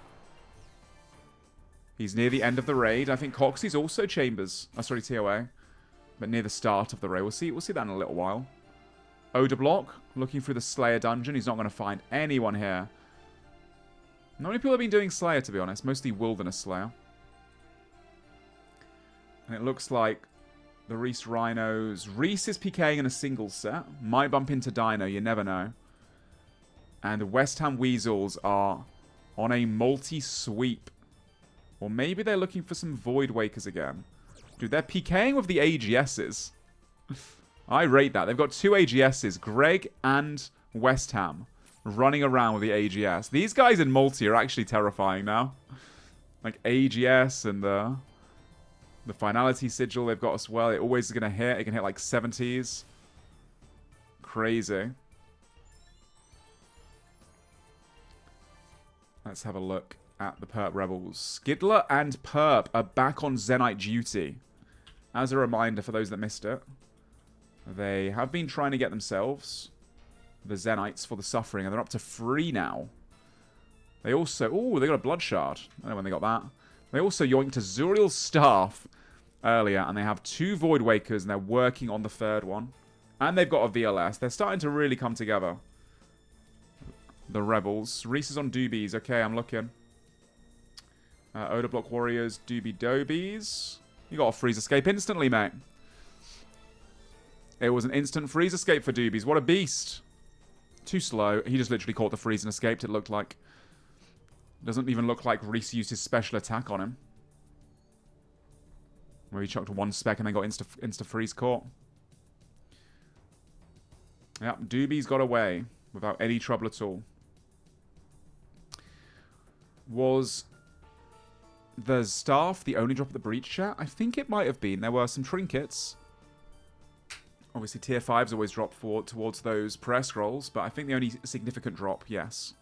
He's near the end of the raid. I think Coxie's also Chambers. Oh, sorry, TOA. But near the start of the raid. We'll see that in a little while. Odablock, looking through the Slayer dungeon. He's not going to find anyone here. Not many people have been doing Slayer, to be honest. Mostly Wilderness Slayer. And it looks like the Reese Rhinos. Reese is PKing in a single set. Might bump into Dino, you never know. And the West Ham Weasels are on a multi-sweep. Or maybe they're looking for some Void Wakers again. Dude, they're PKing with the AGSs. I rate that. They've got 2 AGSs, Greg and West Ham, running around with the AGS. These guys in multi are actually terrifying now. Like AGS and the Finality Sigil they've got as well. It always is going to hit. It can hit like 70s. Crazy. Let's have a look at the Perp Rebels. Skidler and Perp are back on Zenite duty. As a reminder for those that missed it, they have been trying to get themselves the Zenites for the Suffering, and they're up to 3 now. They also... Oh, they got a Blood Shard. I don't know when they got that. They also yoinked Azuriel's Staff earlier, and they have 2 Void Wakers, and they're working on the 3rd one. And they've got a VLS. They're starting to really come together. The Rebels. Reese is on Doobies. Okay, I'm looking. Odablock Warriors, Doobie Dobies. You got a freeze escape instantly, mate. It was an instant freeze escape for Doobies. What a beast. Too slow. He just literally caught the freeze and escaped, it looked like. Doesn't even look like Reese used his special attack on him. Where he chucked 1 spec and then got insta-freeze caught. Yep, Doobies got away without any trouble at all. Was the staff the only drop at the breach chat? I think it might have been. There were some trinkets. Obviously, tier 5s always drop towards those prayer scrolls, but I think the only significant drop, yes.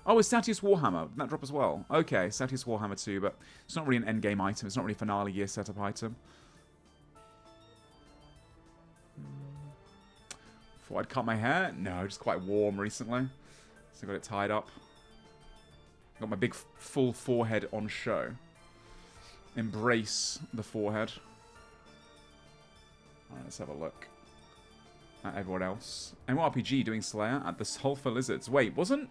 Oh, it's Satius Warhammer. Did that drop as well? Okay, Satius Warhammer too, but it's not really an endgame item. It's not really a finale year setup item. Thought I'd cut my hair? No, just quite warm recently. So I got it tied up. Got my big full forehead on show. Embrace the forehead. Alright, let's have a look at everyone else. MRPG doing Slayer at the Sulfur Lizards. Wait, wasn't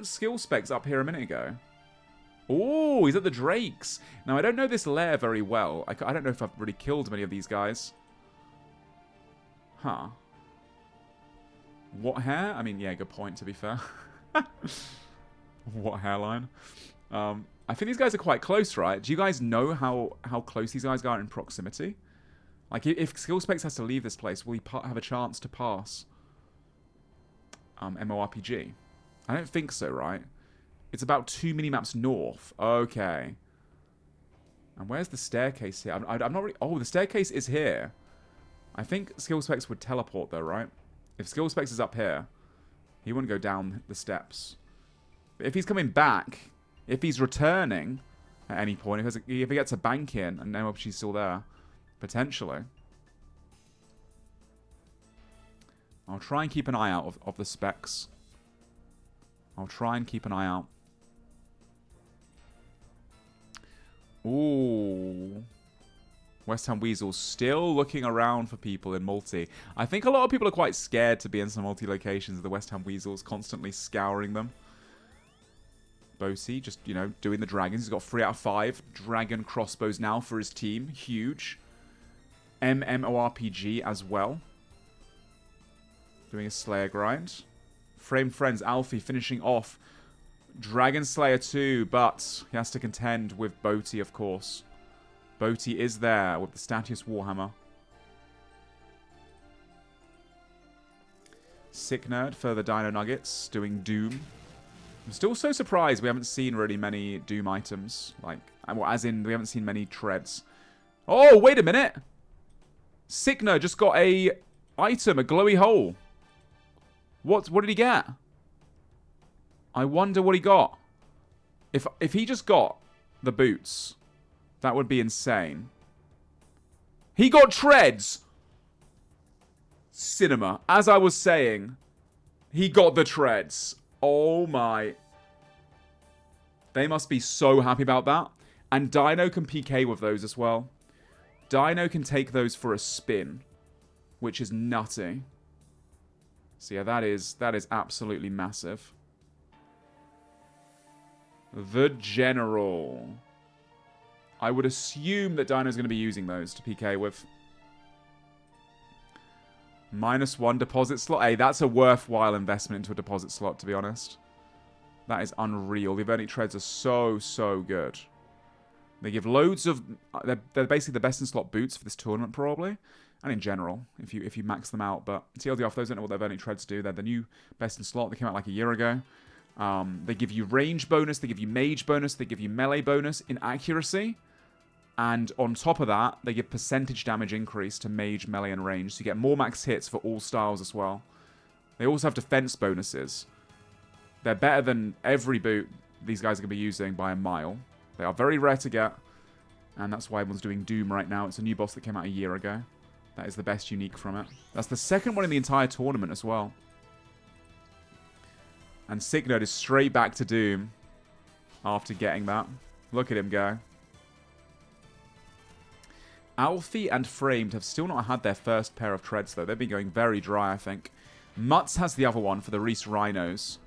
Skill Specs up here a minute ago? Oh, he's at the Drakes. Now, I don't know this lair very well. I don't know if I've really killed many of these guys. Huh. What hair? I mean, yeah, good point, to be fair. What hairline? I think these guys are quite close, right? Do you guys know how close these guys are in proximity? Like, if Skill Specs has to leave this place, will he have a chance to pass MORPG? I don't think so, right? It's about 2 minimaps north. Okay. And where's the staircase here? I'm not really... Oh, the staircase is here. I think Skill Specs would teleport, though, right? If Skill Specs is up here, he wouldn't go down the steps. But if he's coming back, if he's returning at any point, if he gets a bank in and MORPG's still there, potentially. I'll try and keep an eye out of the specs. I'll try and keep an eye out. Ooh. West Ham Weasels still looking around for people in multi. I think a lot of people are quite scared to be in some multi locations of the West Ham Weasels, constantly scouring them. Bosi just, you know, doing the dragons. He's got 3 out of 5 dragon crossbows now for his team. Huge. MMORPG as well. Doing a Slayer grind. Frame Friends, Alfie finishing off Dragon Slayer 2, but he has to contend with Boaty, of course. Boaty is there with the Statius Warhammer. Sick Nerd for the Dino Nuggets, doing Doom. I'm still so surprised we haven't seen really many Doom items. Like, well, as in, we haven't seen many treads. Oh, wait a minute. Signer just got a item, a glowy hole. What did he get? I wonder what he got. If he just got the boots, that would be insane. He got treads. Cinema. As I was saying, he got the treads. Oh my. They must be so happy about that. And Dino can PK with those as well. Dino can take those for a spin, which is nutty. So yeah, that is absolutely massive. The General. I would assume that Dino's going to be using those to PK with. -1 deposit slot. Hey, that's a worthwhile investment into a deposit slot, to be honest. That is unreal. The Vernic Treads are so good. They give loads of... They're basically the best in slot boots for this tournament, probably. And in general, if you max them out. But TLDR, for those who don't know what their Vernic Treads do, they're the new best in slot. They came out like a year ago. They give you range bonus, they give you mage bonus, they give you melee bonus in accuracy. And on top of that, they give percentage damage increase to mage, melee, and range. So you get more max hits for all styles as well. They also have defense bonuses. They're better than every boot these guys are going to be using by a mile. They are very rare to get. And that's why everyone's doing Doom right now. It's a new boss that came out a year ago. That is the best unique from it. That's the second one in the entire tournament as well. And Signode is straight back to Doom after getting that. Look at him go. Alfie and Framed have still not had their first pair of treads, though. They've been going very dry, I think. Mutz has the other one for the Reese Rhinos.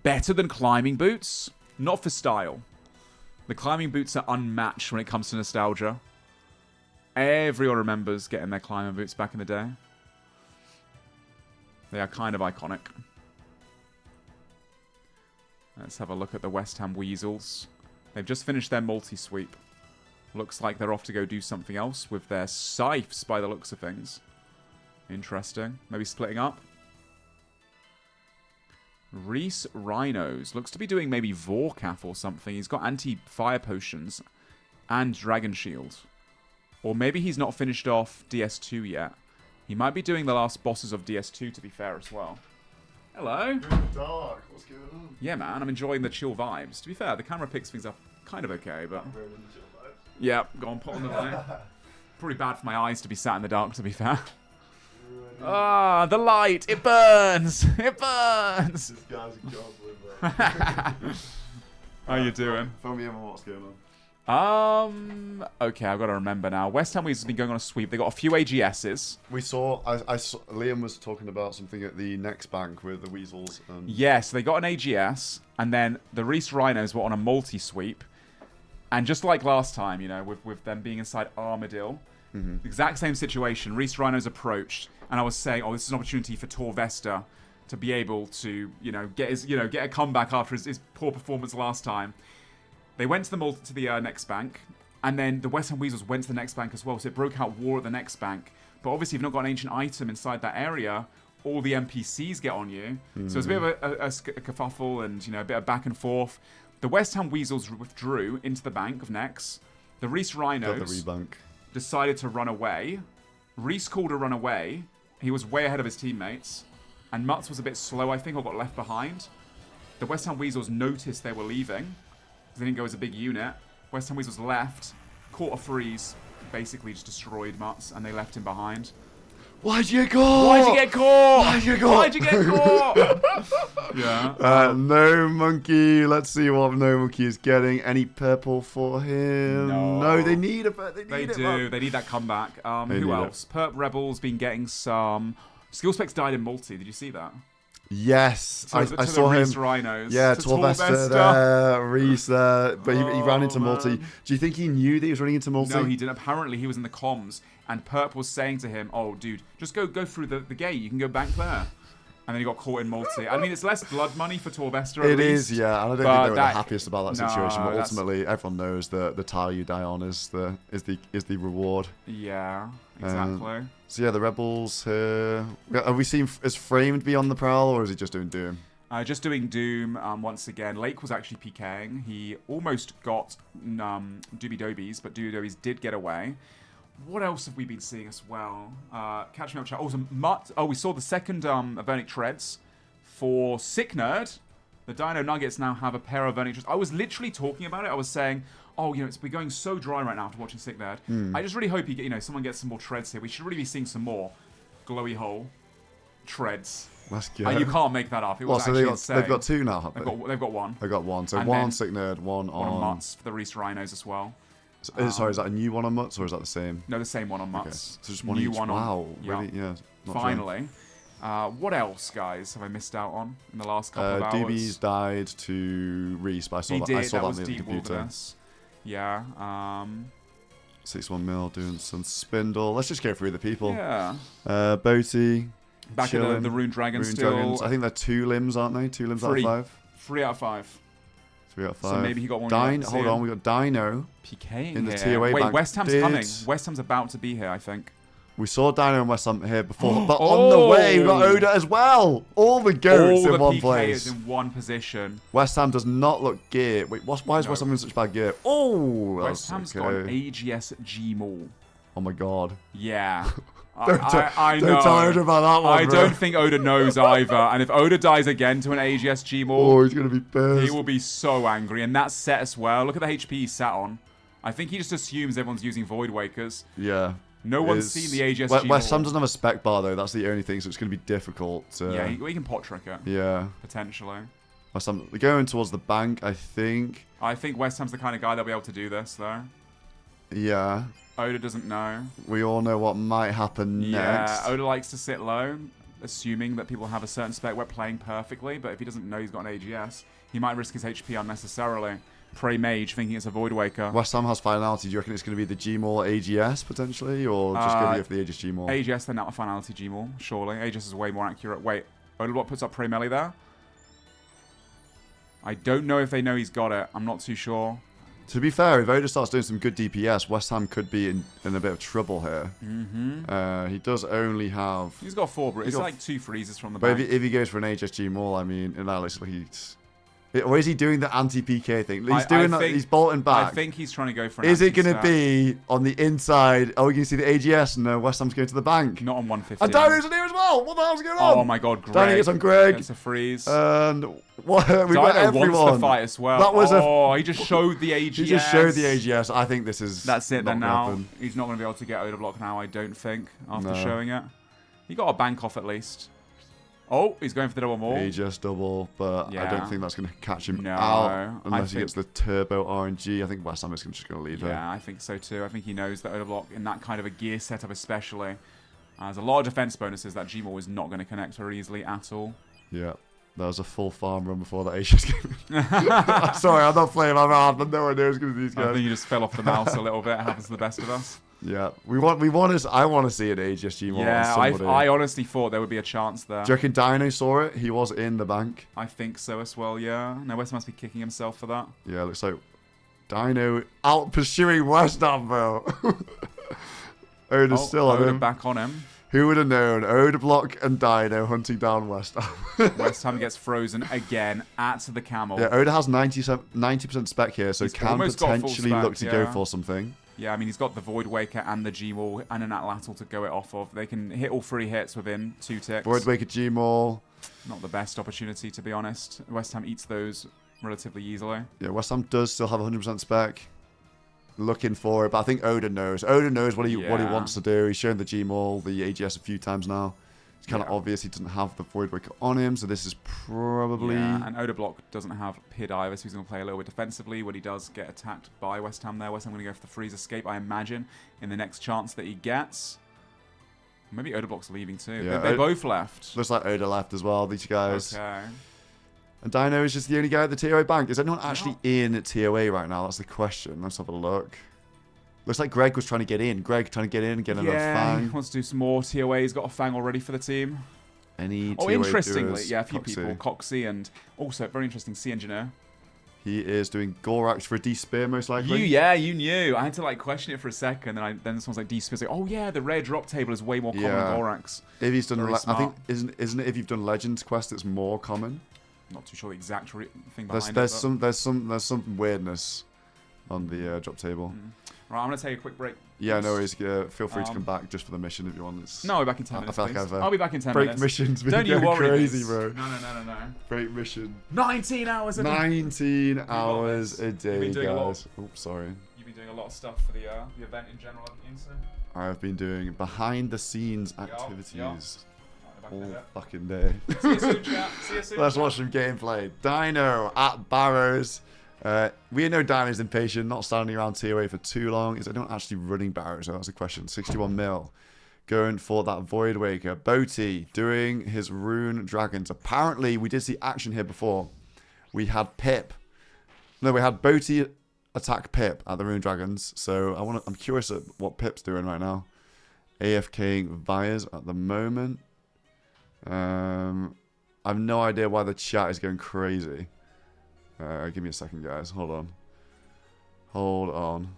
Better than climbing boots? Not for style. The climbing boots are unmatched when it comes to nostalgia. Everyone remembers getting their climbing boots back in the day. They are kind of iconic. Let's have a look at the West Ham Weasels. They've just finished their multi-sweep. Looks like they're off to go do something else with their scythes by the looks of things. Interesting. Maybe splitting up. Reese Rhinos. Looks to be doing maybe Vorkath or something. He's got anti-fire potions and Dragon Shield. Or maybe he's not finished off DS2 yet. He might be doing the last bosses of DS2, to be fair, as well. Hello. Dark. What's going on? Yeah, man. I'm enjoying the chill vibes. To be fair, the camera picks things up kind of okay, but... Yeah, go on, put on the light. Probably bad for my eyes to be sat in the dark, to be fair. Ah, the light! It burns! It burns! This guy's a goblin, How you doing? Fill me in on what's going on. Okay, I've got to remember now. West Ham Weasels have been going on a sweep. They got a few AGSs. We saw, I saw, Liam was talking about something at the next bank with the Weasels. And... Yes, they got an AGS, and then the Reese Rhinos were on a multi-sweep. And just like last time, you know, with them being inside Armadillo, exact same situation. Reese Rhinos approached, and I was saying, oh, this is an opportunity for Tor Vesta to be able to, get a comeback after his poor performance last time. They went to the next bank, and then the West Ham Weasels went to the next bank as well, so it broke out war at the next bank. But obviously, if you've not got an ancient item inside that area, all the NPCs get on you. So it's a bit of a kerfuffle and, a bit of back and forth. The West Ham Weasels withdrew into the bank of Nex. The Reese Rhinos decided to run away. Reese called a run away. He was way ahead of his teammates. And Mutz was a bit slow, I think, or got left behind. The West Ham Weasels noticed they were leaving. They didn't go as a big unit. West Ham Weasels left, caught a freeze, basically just destroyed Mutz, and they left him behind. Why'd you get caught? Why'd you get caught? Why'd you get caught? Why'd you get caught? Yeah. No Monkey. Let's see what No Monkey is getting. Any purple for him? No, they need it. They do. They need that comeback. Who else? Perp Rebels been getting some. Skill Specs died in multi. Did you see that? Yes, I saw him. Rhinos. Yeah, Tor Vesta there, Reese there, but he ran into multi. Do you think he knew that he was running into multi? No, he didn't. Apparently, he was in the comms, and Perp was saying to him, "Oh, dude, just go through the gate. You can go back there." And then he got caught in multi. I mean, it's less blood money for Tor Vesta. It is, yeah. And I don't think they were the happiest about that situation. But ultimately, everyone knows that the tile you die on is the reward. Yeah, exactly. So yeah, the Rebels here. Have we seen is Framed be on the prowl, or is he just doing Doom? Just doing Doom once again. Lake was actually PKing. He almost got Doobie Dobies, but Doobie Dobies did get away. What else have we been seeing as well? Catch me up, chat. Also, Mutt. Oh, we saw the second Avernic Treads for Sick Nerd. The Dino Nuggets now have a pair of Avernic Treads. I was literally talking about it. I was saying, oh, you know, it's been going so dry right now after watching Sick Nerd. I just really hope someone gets some more treads here. We should really be seeing some more glowy hole treads. Let's go. You can't make that up. It was so actually insane. they've got two now, have they? They've got one. They've got one. So And one then on Sick Nerd, one on Mutts for the Reese Rhinos as well. Sorry, is that a new one on Mutts or is that the same? No, the same one on Mutts. Okay. So just one new each. One wow, on, really? Yeah. Finally. What else, guys, have I missed out on in the last couple of hours? DB's died to Reese, but I saw that was on the Deep computer. Wilderness. Yeah. 6-1 mil doing some spindle. Let's just go through the people. Yeah. Boaty. Back at the Rune Dragon still. Dragons. I think they're 2 limbs, aren't they? 2 limbs out of 5. 3 out of 5. 3 out of 5. So maybe he got one. Hold on, we got Dino. PK in the TOA Wait, bank. West Ham's coming. West Ham's about to be here, I think. We saw Dino and West Ham here before, but on the way we got Oda as well. All the goats in one place. All the PKs in one position. West Ham does not look gear. Wait, why is West Ham in such bad gear? Oh, West Ham's got an AGS G-Maul. Oh my god. Yeah. I know. Don't tell Oda about that one. I don't think Oda knows either. And if Oda dies again to an AGS G-Maul, he's going to be pissed. He will be so angry. And that's set as well. Look at the HP he sat on. I think he just assumes everyone's using Void Wakers. Yeah. No one's seen the AGS G-Maul. West Ham doesn't have a spec bar, though. That's the only thing, so it's going to be difficult. Yeah, he can pot trick it. Yeah. Potentially. West Ham, they're going towards the bank, I think. I think West Ham's the kind of guy that'll be able to do this, though. Yeah. Oda doesn't know. We all know what might happen next. Yeah, Oda likes to sit low, assuming that people have a certain spec where playing perfectly, but if he doesn't know he's got an AGS, he might risk his HP unnecessarily. Pray Mage, thinking it's a Void Waker. West Ham has finality. Do you reckon it's going to be the G-Maul AGS, potentially? Or just going to go for the Aegis G-Maul? AGS, then not a finality G-Maul, surely. Aegis is way more accurate. Wait, Odablock puts up Pray Melee there? I don't know if they know he's got it. I'm not too sure. To be fair, if Oda starts doing some good DPS, West Ham could be in a bit of trouble here. He does only have... He's got 4, but it's like 2 freezes from the back. But if he goes for an Aegis G-Maul, I mean, in that looks like he's... Or is he doing the anti-PK thing? He's doing that. He's bolting back. I think he's trying to go for an Is it going to be on the inside? Oh, we can see the AGS. No, West Ham's going to the bank. Not on 150. And Dino's in here as well. What the hell's going on? Oh my god, Greg. Dino gets on Greg. It's a freeze. And what? We got everyone. Wants to fight as well. That was he just showed the AGS. He just showed the AGS. I think this is. That's it then now. Happen. He's not going to be able to get Oda block now, I don't think, after showing it. He got a bank off at least. Oh, he's going for the double maul. Aegis double, but I don't think that's going to catch him No, out unless he gets the turbo RNG. I think West Ham is just going to leave him. Yeah, I think so too. I think he knows that Odablock, in that kind of a gear setup especially, there's a lot of defense bonuses that G-Maul is not going to connect very easily at all. Yeah, that was a full farm run before the Aegis game. Sorry, I'm not playing my mouth, but no one knows because of these guys. I think you just fell off the mouse a little bit. It happens to the best of us. Yeah, I want to see an Aegis G-Maul. Yeah, I honestly thought there would be a chance there. Do you reckon Dino saw it? He was in the bank. I think so as well, yeah. Now West must be kicking himself for that. Yeah, looks like Dino out pursuing West Ham, bro. Oda's still on him. Back on him. Who would have known? Oda Block and Dino hunting down West Ham. West Ham gets frozen again at the camel. Yeah, Oda has 90% spec here, so he can potentially look to go for something. Yeah, I mean, he's got the Void Waker and the G-Maul and an Atlatl to go it off of. They can hit all 3 hits within 2 ticks. Void Waker G-Maul. Not the best opportunity, to be honest. West Ham eats those relatively easily. Yeah, West Ham does still have 100% spec. Looking for it, but I think Oda knows. Oda knows what he wants to do. He's shown the G-Maul, the AGS a few times now. It's kind of obvious he doesn't have the Void Waker on him, so this is probably... Yeah, and Oda Block doesn't have PID either, so he's going to play a little bit defensively when he does get attacked by West Ham there. West Ham going to go for the freeze escape, I imagine, in the next chance that he gets. Maybe Oda Block's leaving too. Yeah, they both left. Looks like Oda left as well, these guys. Okay. And Dino is just the only guy at the TOA bank. Is anyone actually in at TOA right now? That's the question. Let's have a look. Looks like Greg was trying to get in. Greg trying to get in and get another Fang. He wants to do some more TOA. He's got a Fang already for the team. Any TOA interestingly, doers? yeah, a few Coxie. people. Coxie and also, very interesting, Sea Engineer. He is doing Gorax for a D-Spear, most likely. You knew. I had to question it for a second, and then someone's like D-Spear. Like, oh yeah, the rare drop table is way more common than Gorax. If he's done, I think isn't it if you've done Legends quest, it's more common. Not too sure the exact thing There's behind there's it. some weirdness on the drop table. Right, I'm gonna take a quick break. Yeah, no worries. Feel free to come back just for the mission if you want. No, I'll be back in 10 minutes. I feel like please. I'll be back in 10 break minutes. missions. Been Don't you going worry, crazy, Liz. bro. No. Break mission. 19 hours a day. 19 hours a You've day, been doing a lot. guys. Oops, sorry. You've been doing a lot of stuff for the event in general, haven't you? So. I have been doing behind the scenes Yup. activities Back all in a bit. fucking day. See you soon, chat. See you soon. Let's chat. watch some gameplay. Dino at Barrows. We know Dino's impatient, not standing around TOA for too long. Is anyone actually running Barrows? So that's a question. 61 mil. Going for that Void Waker. Boaty doing his Rune Dragons. Apparently, we did see action here before. We had Pip. No, we had Boaty attack Pip at the Rune Dragons. So I'm curious at what Pip's doing right now. AFKing Vias at the moment. I have no idea why the chat is going crazy. Give me a second, guys. Hold on.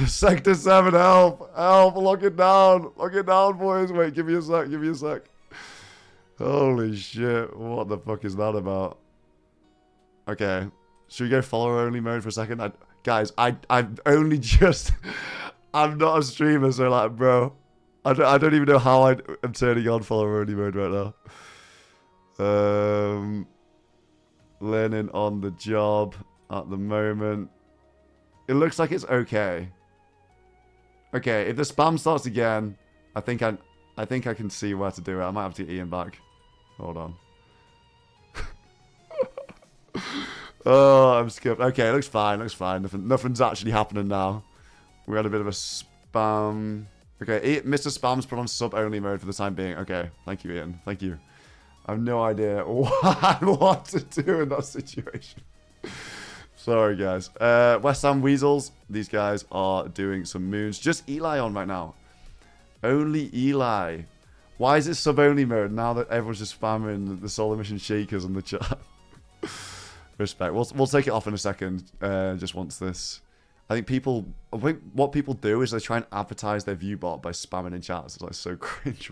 Sector 7, help! Help! Lock it down! Lock it down, boys! Wait, give me a sec. Holy shit. What the fuck is that about? Okay. Should we go follower-only mode for a second? Guys, I've only just... I'm not a streamer, so like, bro... I don't even know how I'm turning on follower-only mode right now. Learning on the job at the moment. It looks like it's okay. Okay, if the spam starts again, I think I can see where to do it. I might have to get Ian back. Hold on. Oh, I'm skipped. Okay, it looks fine. Nothing's actually happening now. We had a bit of a spam. Okay, Mr. Spam's put on sub-only mode for the time being. Okay, thank you, Ian. Thank you. I have no idea what to do in that situation. Sorry, guys. West Ham Weasels. These guys are doing some moons. Just Eli on right now. Only Eli. Why is it sub-only mode now that everyone's just spamming the SoloMission shakers in the chat? Respect. We'll take it off in a second. Just once this. I think what people do is they try and advertise their view bot by spamming in chats. It's like so cringe,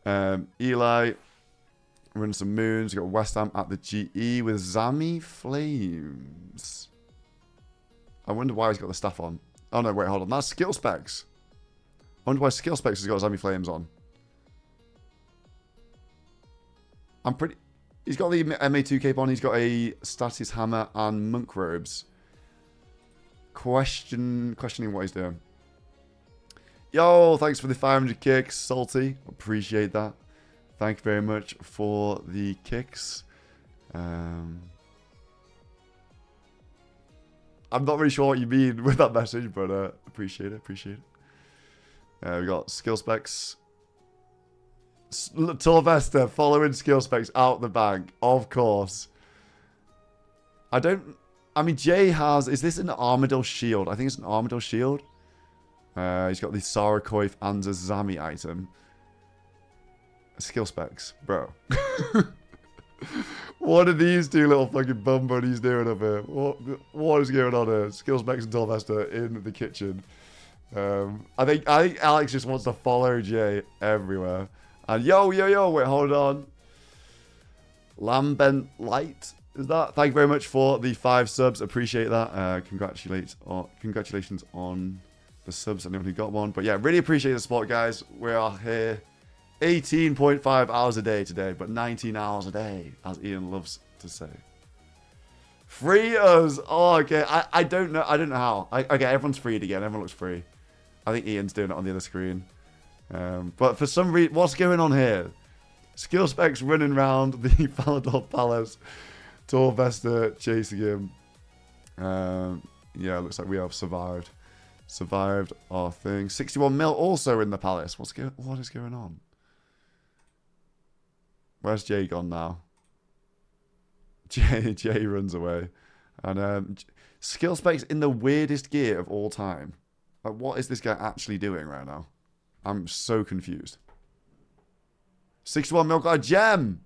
man. Eli running some moons. We got West Ham at the GE with Zami Flames. I wonder why he's got the staff on. Oh no, wait, hold on. That's Skill Specs. I wonder why Skill Specs has got Zami Flames on. He's got the MA2 cape on. He's got a Status Hammer and Monk Robes. Questioning what he's doing. Yo, thanks for the 500 kicks, Salty. Appreciate that. Thank you very much for the kicks. I'm not really sure what you mean with that message, but appreciate it. We got Skill Specs. Torvesta following Skill Specs out the bank, of course. I mean, Jay has... Is this an Armadillo shield? I think it's an Armadillo shield. He's got the Sarakoif and a Zami item. Skill Specs. Bro. What are these two little fucking bum buddies doing up here? What is going on here? Skill Specs and Torvesta in the kitchen. I think Alex just wants to follow Jay everywhere. And yo, wait, hold on. Lambent Light. Is that? Thank you very much for the 5 subs. Appreciate that. Congratulations on the subs. Anyone who got one. But yeah, really appreciate the support, guys. We are here 18.5 hours a day today, but 19 hours a day, as Ian loves to say. Free us. Oh, okay. I don't know. I don't know how. Okay, everyone's freed again. Everyone looks free. I think Ian's doing it on the other screen. But for some reason, what's going on here? Skill Specs running around the Falador Palace. Torvesta chasing him. Yeah, looks like we have survived. Survived our thing. 61 mil also in the palace. What is going on? Where's Jay gone now? Jay runs away. And Skill Specs in the weirdest gear of all time. Like, what is this guy actually doing right now? I'm so confused. 61 mil got a gem.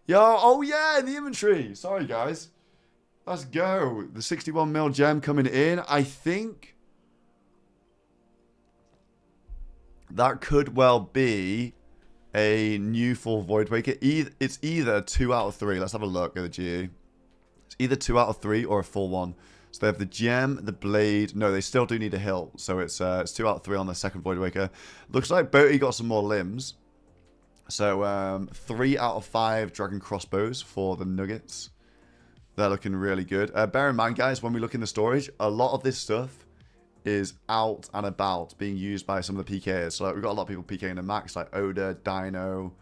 Yo, oh yeah, in the inventory. Sorry, guys. Let's go. The 61 mil gem coming in. I think that could well be a new full Void Waker. It's either 2 out of 3. Let's have a look at the GE. It's either 2 out of 3 or a full one. So they have the gem, the blade. No, they still do need a hilt. So it's 2 out of 3 on the second Void Waker. Looks like Boaty got some more limbs. So 3 out of 5 dragon crossbows for the nuggets. They're looking really good. Bear in mind, guys, when we look in the storage, a lot of this stuff is out and about, being used by some of the PKers. So like, we've got a lot of people PKing the max, like Oda, Dino,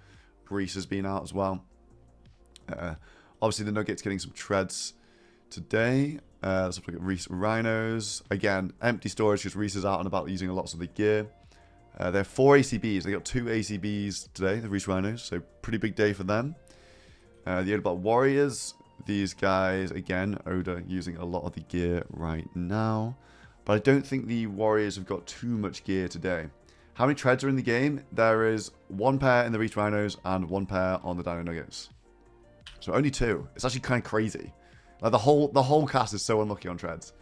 Reese has been out as well. Obviously, the nuggets getting some treads today. Let's look at Reese Rhinos. Again, empty storage because Reese is out and about using lots of the gear. They have 4 ACBs. They got 2 ACBs today, the Reese Rhinos. So pretty big day for them. The Odabot Warriors. These guys, again, Oda using a lot of the gear right now. But I don't think the Warriors have got too much gear today. How many treads are in the game? There is 1 pair in the Reese Rhinos and 1 pair on the Dino Nuggets. So only 2. It's actually kind of crazy. Like the whole cast is so unlucky on treads.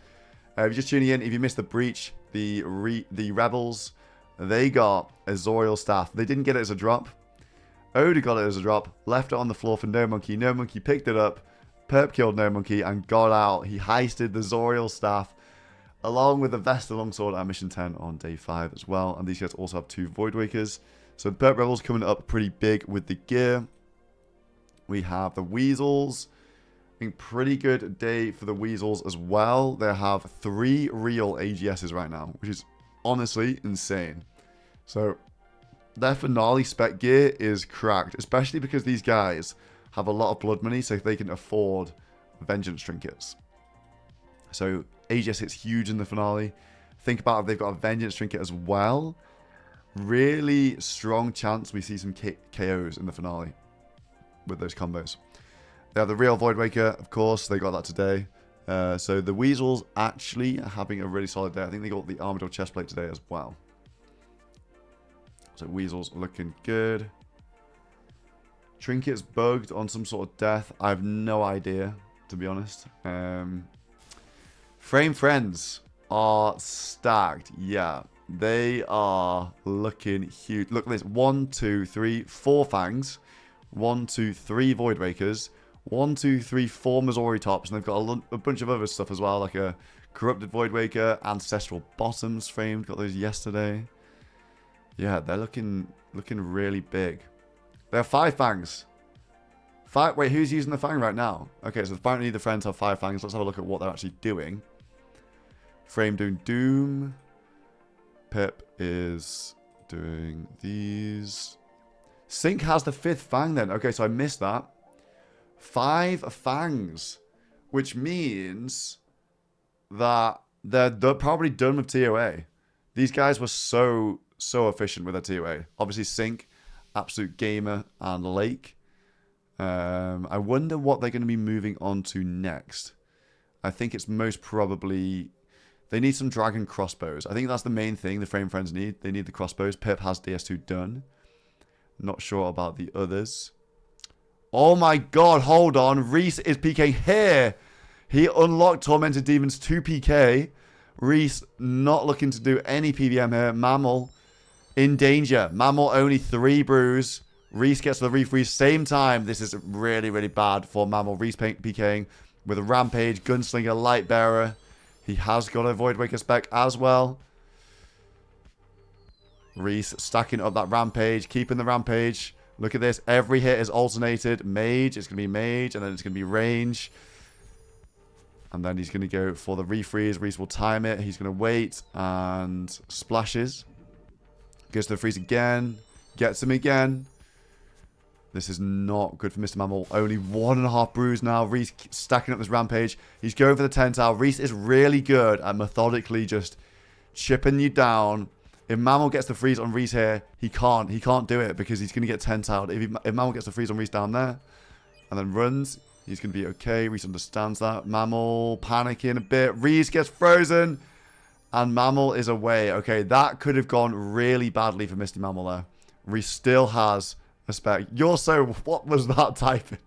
If you're just tuning in, if you missed the breach, the Rebels, they got a Zorial staff. They didn't get it as a drop. Oda got it as a drop, left it on the floor for No Monkey. No Monkey picked it up, perp killed No Monkey, and got out. He heisted the Zorial staff, along with the Vesta Longsword at Mission 10 on day 5 as well. And these guys also have 2 Void Wakers. So the Perp Rebels coming up pretty big with the gear. We have the Weasels. I think pretty good day for the Weasels as well. They have 3 real AGSs right now, which is honestly insane. So their finale spec gear is cracked, especially because these guys have a lot of blood money, so they can afford vengeance trinkets. So AGS hits huge in the finale. Think about if they've got a vengeance trinket as well. Really strong chance we see some KOs in the finale with those combos. They have the real Void Waker, of course. They got that today. So the Weasels actually are having a really solid day. I think they got the Armadillo chestplate today as well. So Weasels looking good. Trinkets bugged on some sort of death. I have no idea, to be honest. Frame Friends are stacked. Yeah, they are looking huge. Look at this. 1, 2, 3, 4 Fangs. 1, 2, 3 Void Wakers. 1, 2, 3, 4 Missouri Tops. And they've got a bunch of other stuff as well, like a Corrupted Void Waker, Ancestral Bottoms framed. Got those yesterday. Yeah, they're looking really big. They have 5 Fangs. Wait, who's using the Fang right now? Okay, so apparently the friends have 5 Fangs. Let's have a look at what they're actually doing. Frame doing Doom. Pip is doing these. Sync has the 5th Fang then. Okay, so I missed that. 5 Fangs. Which means that they're probably done with TOA. These guys were so efficient with their TOA. Obviously Sync, Absolute Gamer, and Lake. I wonder what they're going to be moving on to next. I think it's most probably... They need some dragon crossbows. I think that's the main thing the Frame Friends need. They need the crossbows. Pip has DS2 done. Not sure about the others. Oh my god, hold on. Reese is PK here. He unlocked Tormented Demons 2 PK. Reese not looking to do any PVM here. Mammal in danger. Mammal only 3 brews. Reese gets the refreeze same time. This is really, really bad for Mammal. Reese PKing with a Rampage, Gunslinger, Lightbearer. He has got a Void Waker spec as well. Reese stacking up that Rampage, keeping the Rampage. Look at this. Every hit is alternated. Mage, it's going to be Mage, and then it's going to be Range. And then he's going to go for the refreeze. Reese will time it. He's going to wait and splashes. Goes to the freeze again. Gets him again. This is not good for Mr. Mammal. Only 1.5 brews now. Reese stacking up this Rampage. He's going for the 10 tower. Reese is really good at methodically just chipping you down. If Mammal gets the freeze on Reese here, he can't do it because he's going to get 10 towered. If Mammal gets the freeze on Reese down there and then runs, he's going to be okay. Reese understands that. Mammal panicking a bit. Reese gets frozen and Mammal is away. Okay, that could have gone really badly for Misty Mammal there. Reese still has a spec. What was that typing?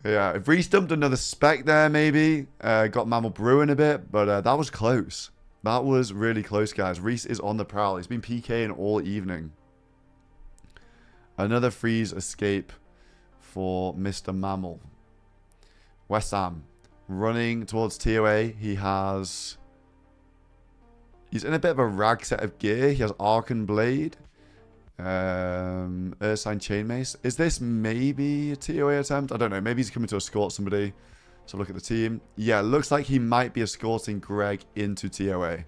Yeah, if Reese dumped another spec there, maybe. Got Mammal brewing a bit, but that was close. That was really close, guys. Reese is on the prowl. He's been PKing all evening. Another freeze escape for Mr. Mammal. West Ham running towards TOA. He's in a bit of a rag set of gear. He has Arcan Blade, Ursine Chainmace. Is this maybe a TOA attempt? I don't know. Maybe he's coming to escort somebody. So look at the team. Yeah, looks like he might be escorting Greg into TOA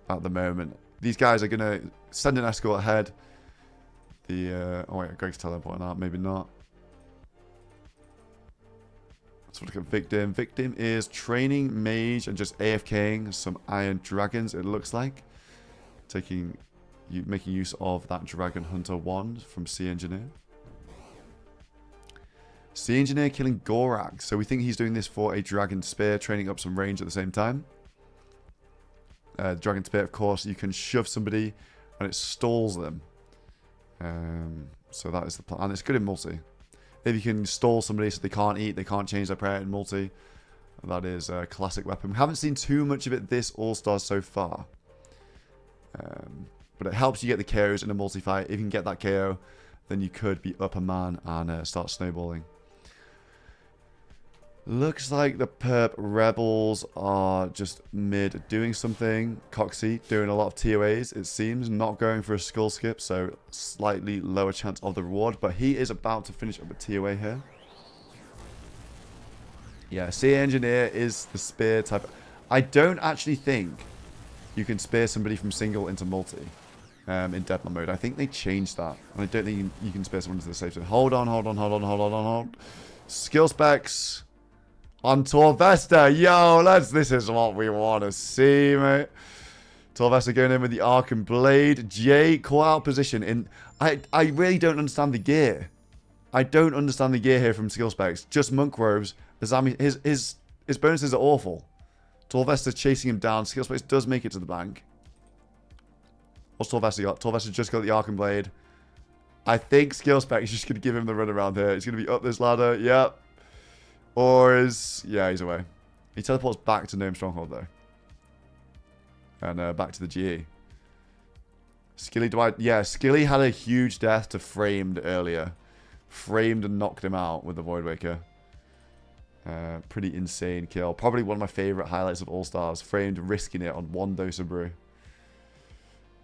at the moment. These guys are going to send an escort ahead. Oh wait, Greg's teleporting out. Maybe not. Let's look at Victim. Victim is training mage and just AFKing some Iron Dragons, it looks like. Making use of that Dragon Hunter wand from Sea Engineer. Sea Engineer killing Gorak. So we think he's doing this for a Dragon Spear, training up some range at the same time. Dragon Spear, of course, you can shove somebody and it stalls them. So that is the plan. And it's good in multi. If you can stall somebody so they can't eat, they can't change their prayer in multi, that is a classic weapon. We haven't seen too much of it this All-Stars so far. But it helps you get the KOs in a multi-fight. If you can get that KO, then you could be up a man and start snowballing. Looks like the Perp Rebels are just mid doing something. Coxie doing a lot of TOAs, it seems. Not going for a skull skip, so slightly lower chance of the reward. But he is about to finish up a TOA here. Yeah, Sea Engineer is the spear type. I don't actually think you can spear somebody from single into multi in Deadman mode. I think they changed that. And I don't think you can spear someone into the safe zone. Hold on. Skill specs. On Torvesta, yo, this is what we want to see, mate. Torvesta going in with the Arcan Blade. Jay, call out position. I really don't understand the gear. I don't understand the gear here from skill specs. Just monk robes. Azami, his bonuses are awful. Torvesta chasing him down. Skill specs does make it to the bank. What's Torvesta got? Torvesta just got the Arcan Blade. I think skill specs is just going to give him the run around here. He's going to be up this ladder. Yep. Or yeah, he's away. He teleports back to Gnome Stronghold, though. And back to the GE. Skilly, yeah, Skilly had a huge death to Framed earlier. Framed and knocked him out with the Voidwaker. Pretty insane kill. Probably one of my favourite highlights of All Stars. Framed risking it on one dose of brew.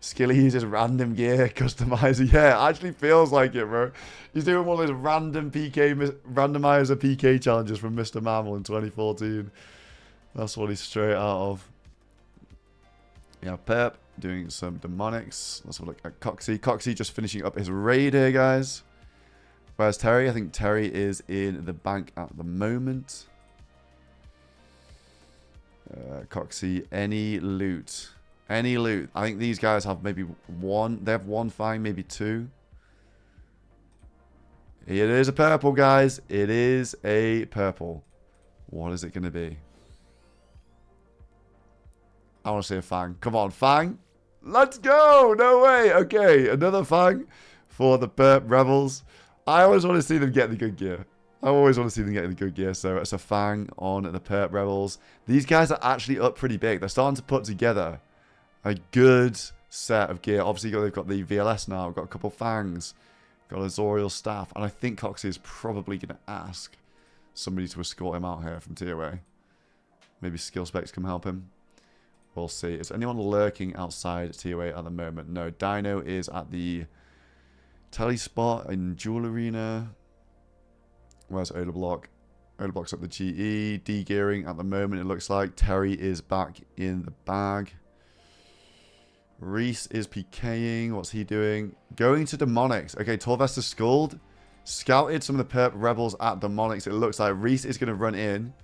Skilly uses random gear customizer. Yeah, it actually feels like it, bro. He's doing one of those random randomizer PK challenges from Mr. Mammal in 2014. That's what he's straight out of. Yeah, Perp doing some demonics. Let's have a look at Coxie. Coxie just finishing up his raid here, guys. Where's Terry? I think Terry is in the bank at the moment. Coxie, any loot? Any loot? I think these guys have maybe one. They have one fine, maybe two. It is a purple, guys. It is a purple. What is it going to be? I want to see a fang. Come on, fang. Let's go. No way. Okay, another fang for the Perp Rebels. I always want to see them get the good gear. I always want to see them get the good gear. So it's a fang on the Perp Rebels. These guys are actually up pretty big. They're starting to put together a good set of gear. Obviously, they've got the VLS now. We've got a couple fangs. Got a Zoriel staff. And I think Coxie is probably going to ask somebody to escort him out here from TOA. Maybe skill specs can help him. We'll see. Is anyone lurking outside TOA at the moment? No. Dino is at the tele spot in Jewel Arena. Where's Odablock? Odablock's at the GE. De-gearing at the moment, it looks like. Terry is back in the bag. Reese is PKing. What's he doing? Going to Demonics. Okay, Torvesta Scald. Scouted some of the Perp Rebels at Demonics. It looks like Reese is going to run in.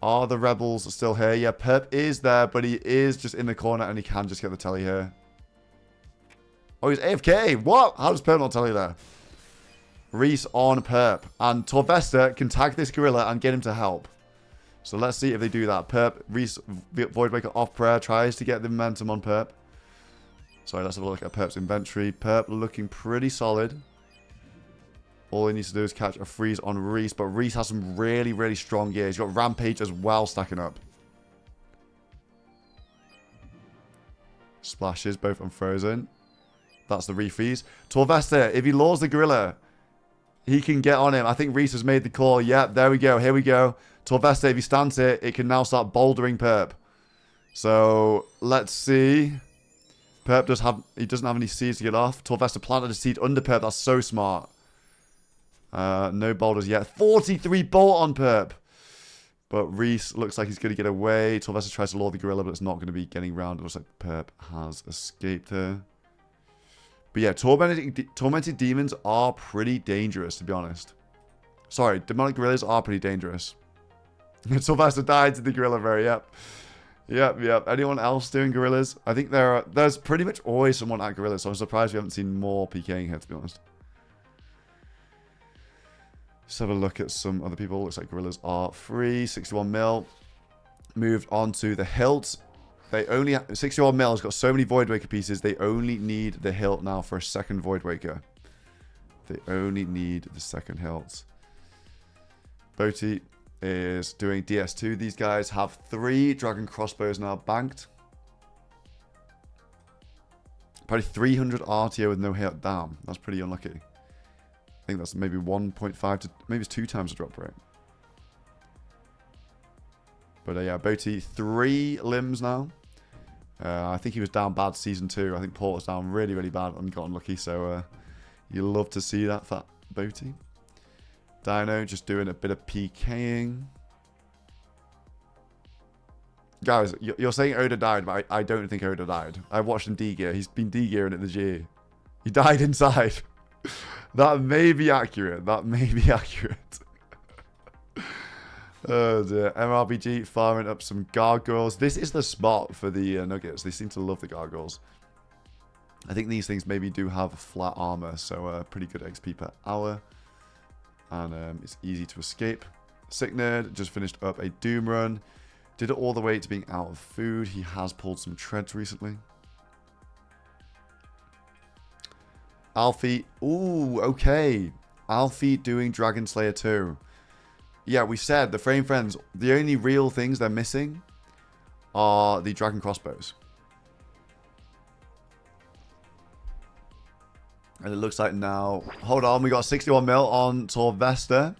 Are the Rebels still here? Yeah, Perp is there, but he is just in the corner and he can just get the telly here. Oh, he's AFK. What? How does Perp not tell you there? Reese on Perp. And Torvesta can tag this gorilla and get him to help. So let's see if they do that. Perp, Reese, Voidwaker off prayer, tries to get the momentum on Perp. Sorry, let's have a look at Perp's inventory. Perp looking pretty solid. All he needs to do is catch a freeze on Reese, but Reese has some really, really strong gear. He's got Rampage as well stacking up. Splashes, both unfrozen. That's the refreeze. Torvesta, if he lures the gorilla, he can get on him. I think Reese has made the call. Yep, there we go. Here we go. Torvesta, if he stands it, it can now start bouldering Perp. So, let's see. Perp doesn't have any seeds to get off. Torvesta planted a seed under Perp. That's so smart. No boulders yet. 43 bolt on Perp. But Reese looks like he's going to get away. Torvesta tries to lure the gorilla, but it's not going to be getting round. It looks like Perp has escaped her. But yeah, tormented demons are pretty dangerous, to be honest. Sorry, demonic gorillas are pretty dangerous. Torvesta died to the gorilla very, yep. Yep. Anyone else doing gorillas? I think there's pretty much always someone at gorillas, so I'm surprised we haven't seen more PKing here, to be honest. Let's have a look at some other people. Looks like gorillas are free. 61 mil. Moved on to the hilt. They only 61 mil has got so many Void Waker pieces. They only need the hilt now for a second Void Waker. They only need the second hilt. Boti is doing DS2. These guys have 3 dragon crossbows now banked. Probably 300 RTO with no hit. Damn, that's pretty unlucky. I think that's maybe 1.5 to maybe it's 2 times the drop rate. But yeah, Boti 3 limbs now. I think he was down bad season 2. I think Port was down really, really bad and got unlucky. So you love to see that for Boti. Dino just doing a bit of PKing. Guys, you're saying Oda died, but I don't think Oda died. I watched him D-gear. He's been D-gearing at the G. He died inside. That may be accurate. That may be accurate. Oh dear. MRBG firing up some gargoyles. This is the spot for the nuggets. They seem to love the gargoyles. I think these things maybe do have flat armor, so pretty good XP per hour. And it's easy to escape. Sick Nerd just finished up a Doom run. Did it all the way to being out of food. He has pulled some treads recently. Alfie. Ooh, okay. Alfie doing Dragon Slayer 2. Yeah, we said the Frame Friends, the only real things they're missing are the Dragon Crossbows. And it looks like now... Hold on, we got 61 mil on Torvesta.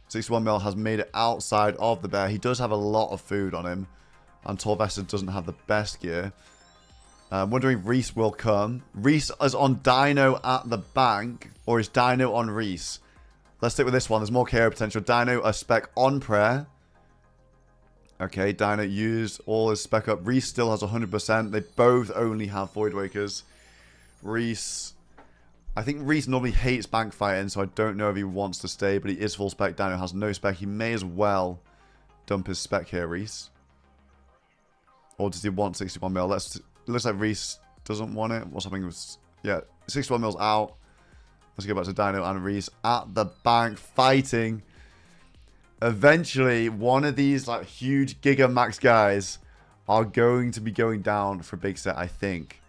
61 mil has made it outside of the bear. He does have a lot of food on him. And Torvesta doesn't have the best gear. I'm wondering if Reese will come. Reese is on Dino at the bank. Or is Dino on Reese? Let's stick with this one. There's more KO potential. Dino a spec on prayer. Okay, Dino used all his spec up. Reese still has 100%. They both only have Void Wakers. Reese... I think Reese normally hates bank fighting, so I don't know if he wants to stay, but he is full spec. Dino has no spec. He may as well dump his spec here, Reese. Or does he want 61 mil? Looks like Reese doesn't want it. What's happening with... Yeah, 61 mil's out. Let's go back to Dino and Reese at the bank fighting. Eventually, one of these like huge Giga Max guys are going to be going down for big set, I think.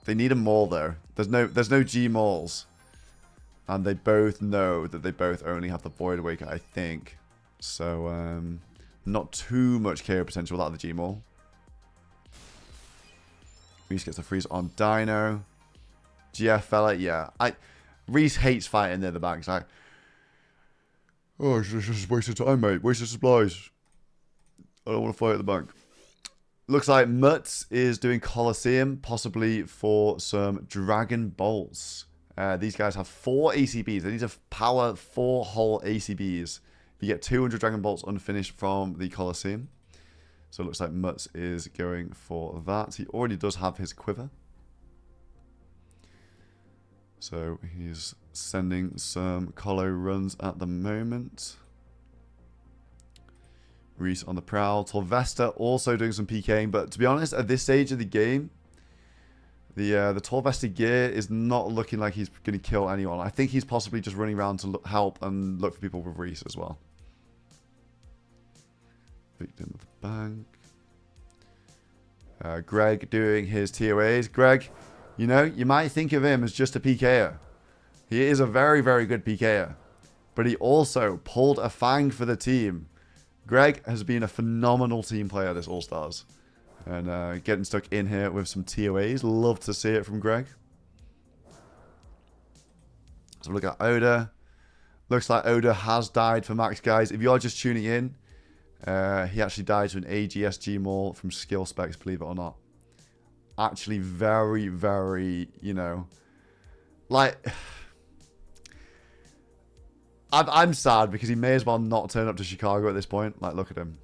They need a maul though. There's no G mauls. And they both know that they both only have the Void Waker, I think. So not too much KO potential without the G maul. Reese gets the freeze on Dino. GF fella, yeah. Reese hates fighting near the back. It's like, oh, it's just wasted time, mate. Wasted supplies. I don't want to fight at the bank. Looks like Mutz is doing Colosseum, possibly for some Dragon Bolts. These guys have 4 ACBs. They need to power 4 whole ACBs. You get 200 Dragon Bolts unfinished from the Colosseum. So it looks like Mutz is going for that. He already does have his quiver. So he's sending some Colo runs at the moment. Reese on the prowl. Torvesta also doing some PKing, but to be honest, at this stage of the game, the Torvesta gear is not looking like he's going to kill anyone. I think he's possibly just running around to help and look for people with Reese as well. Victim of the bank. Greg doing his TOAs. Greg, you know, you might think of him as just a PKer. He is a very, very good PKer. But he also pulled a Fang for the team. Greg has been a phenomenal team player this All-Stars. And getting stuck in here with some TOAs. Love to see it from Greg. So look at Oda. Looks like Oda has died for Max, guys. If you are just tuning in, he actually died to an AGSG maul from skill specs, believe it or not. Actually very, very, you know, like... I'm sad because he may as well not turn up to Chicago at this point. Like, look at him.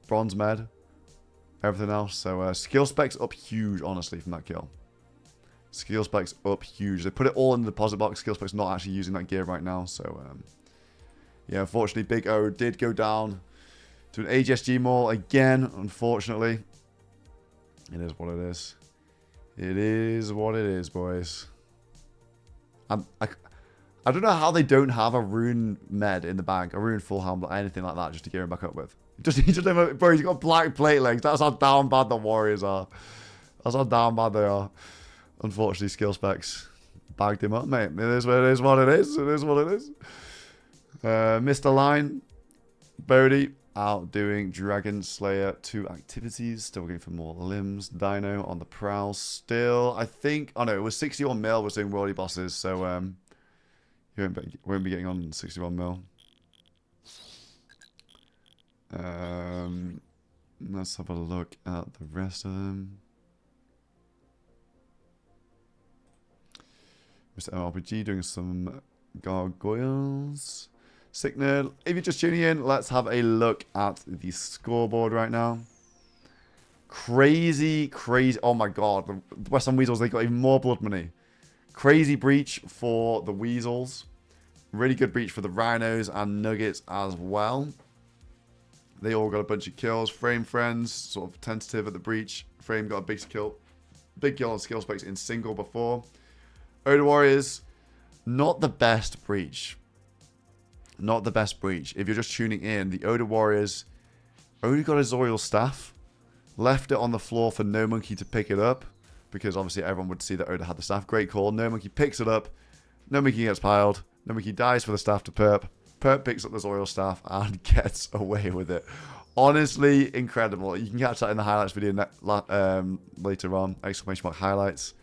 Bronze med. Everything else. So, skill specs up huge, honestly, from that kill. Skill specs up huge. They put it all in the deposit box. Skill specs not actually using that gear right now. So, yeah, unfortunately, Big O did go down to an AGSG maul again, unfortunately. It is what it is. It is what it is, boys. I don't know how they don't have a rune med in the bag, a rune full helmet, anything like that, just to gear him back up with. Bro, he's got black plate legs. That's how down bad the Warriors are. That's how down bad they are. Unfortunately, skill specs bagged him up, mate. It is what it is. What it is. It is what it is. Mr. Line, Bodhi out doing Dragon Slayer 2 activities. Still looking for more limbs. Dino on the prowl still. I think. Oh no, it was 61 mil. Was doing worldy bosses. So he won't be getting on 61 mil. Let's have a look at the rest of them. Mr. MRPG doing some gargoyles. Sick Nerd. If you're just tuning in, let's have a look at the scoreboard right now. Crazy, crazy. Oh my god. The West Ham Weasels, they got even more blood money. Crazy breach for the Weasels. Really good breach for the Rhinos and Nuggets as well. They all got a bunch of kills. Frame Friends, sort of tentative at the breach. Frame got a big kill on skill specs in single before. Oda Warriors, not the best breach. Not the best breach. If you're just tuning in, the Oda Warriors only got his Oriole staff. Left it on the floor for No Monkey to pick it up. Because obviously everyone would see that Oda had the staff. Great call. No Monkey picks it up. No Monkey gets piled. No Monkey dies for the staff to Perp. Perp picks up this Oriole staff and gets away with it. Honestly, incredible. You can catch that in the highlights video later on. Exclamation mark highlights.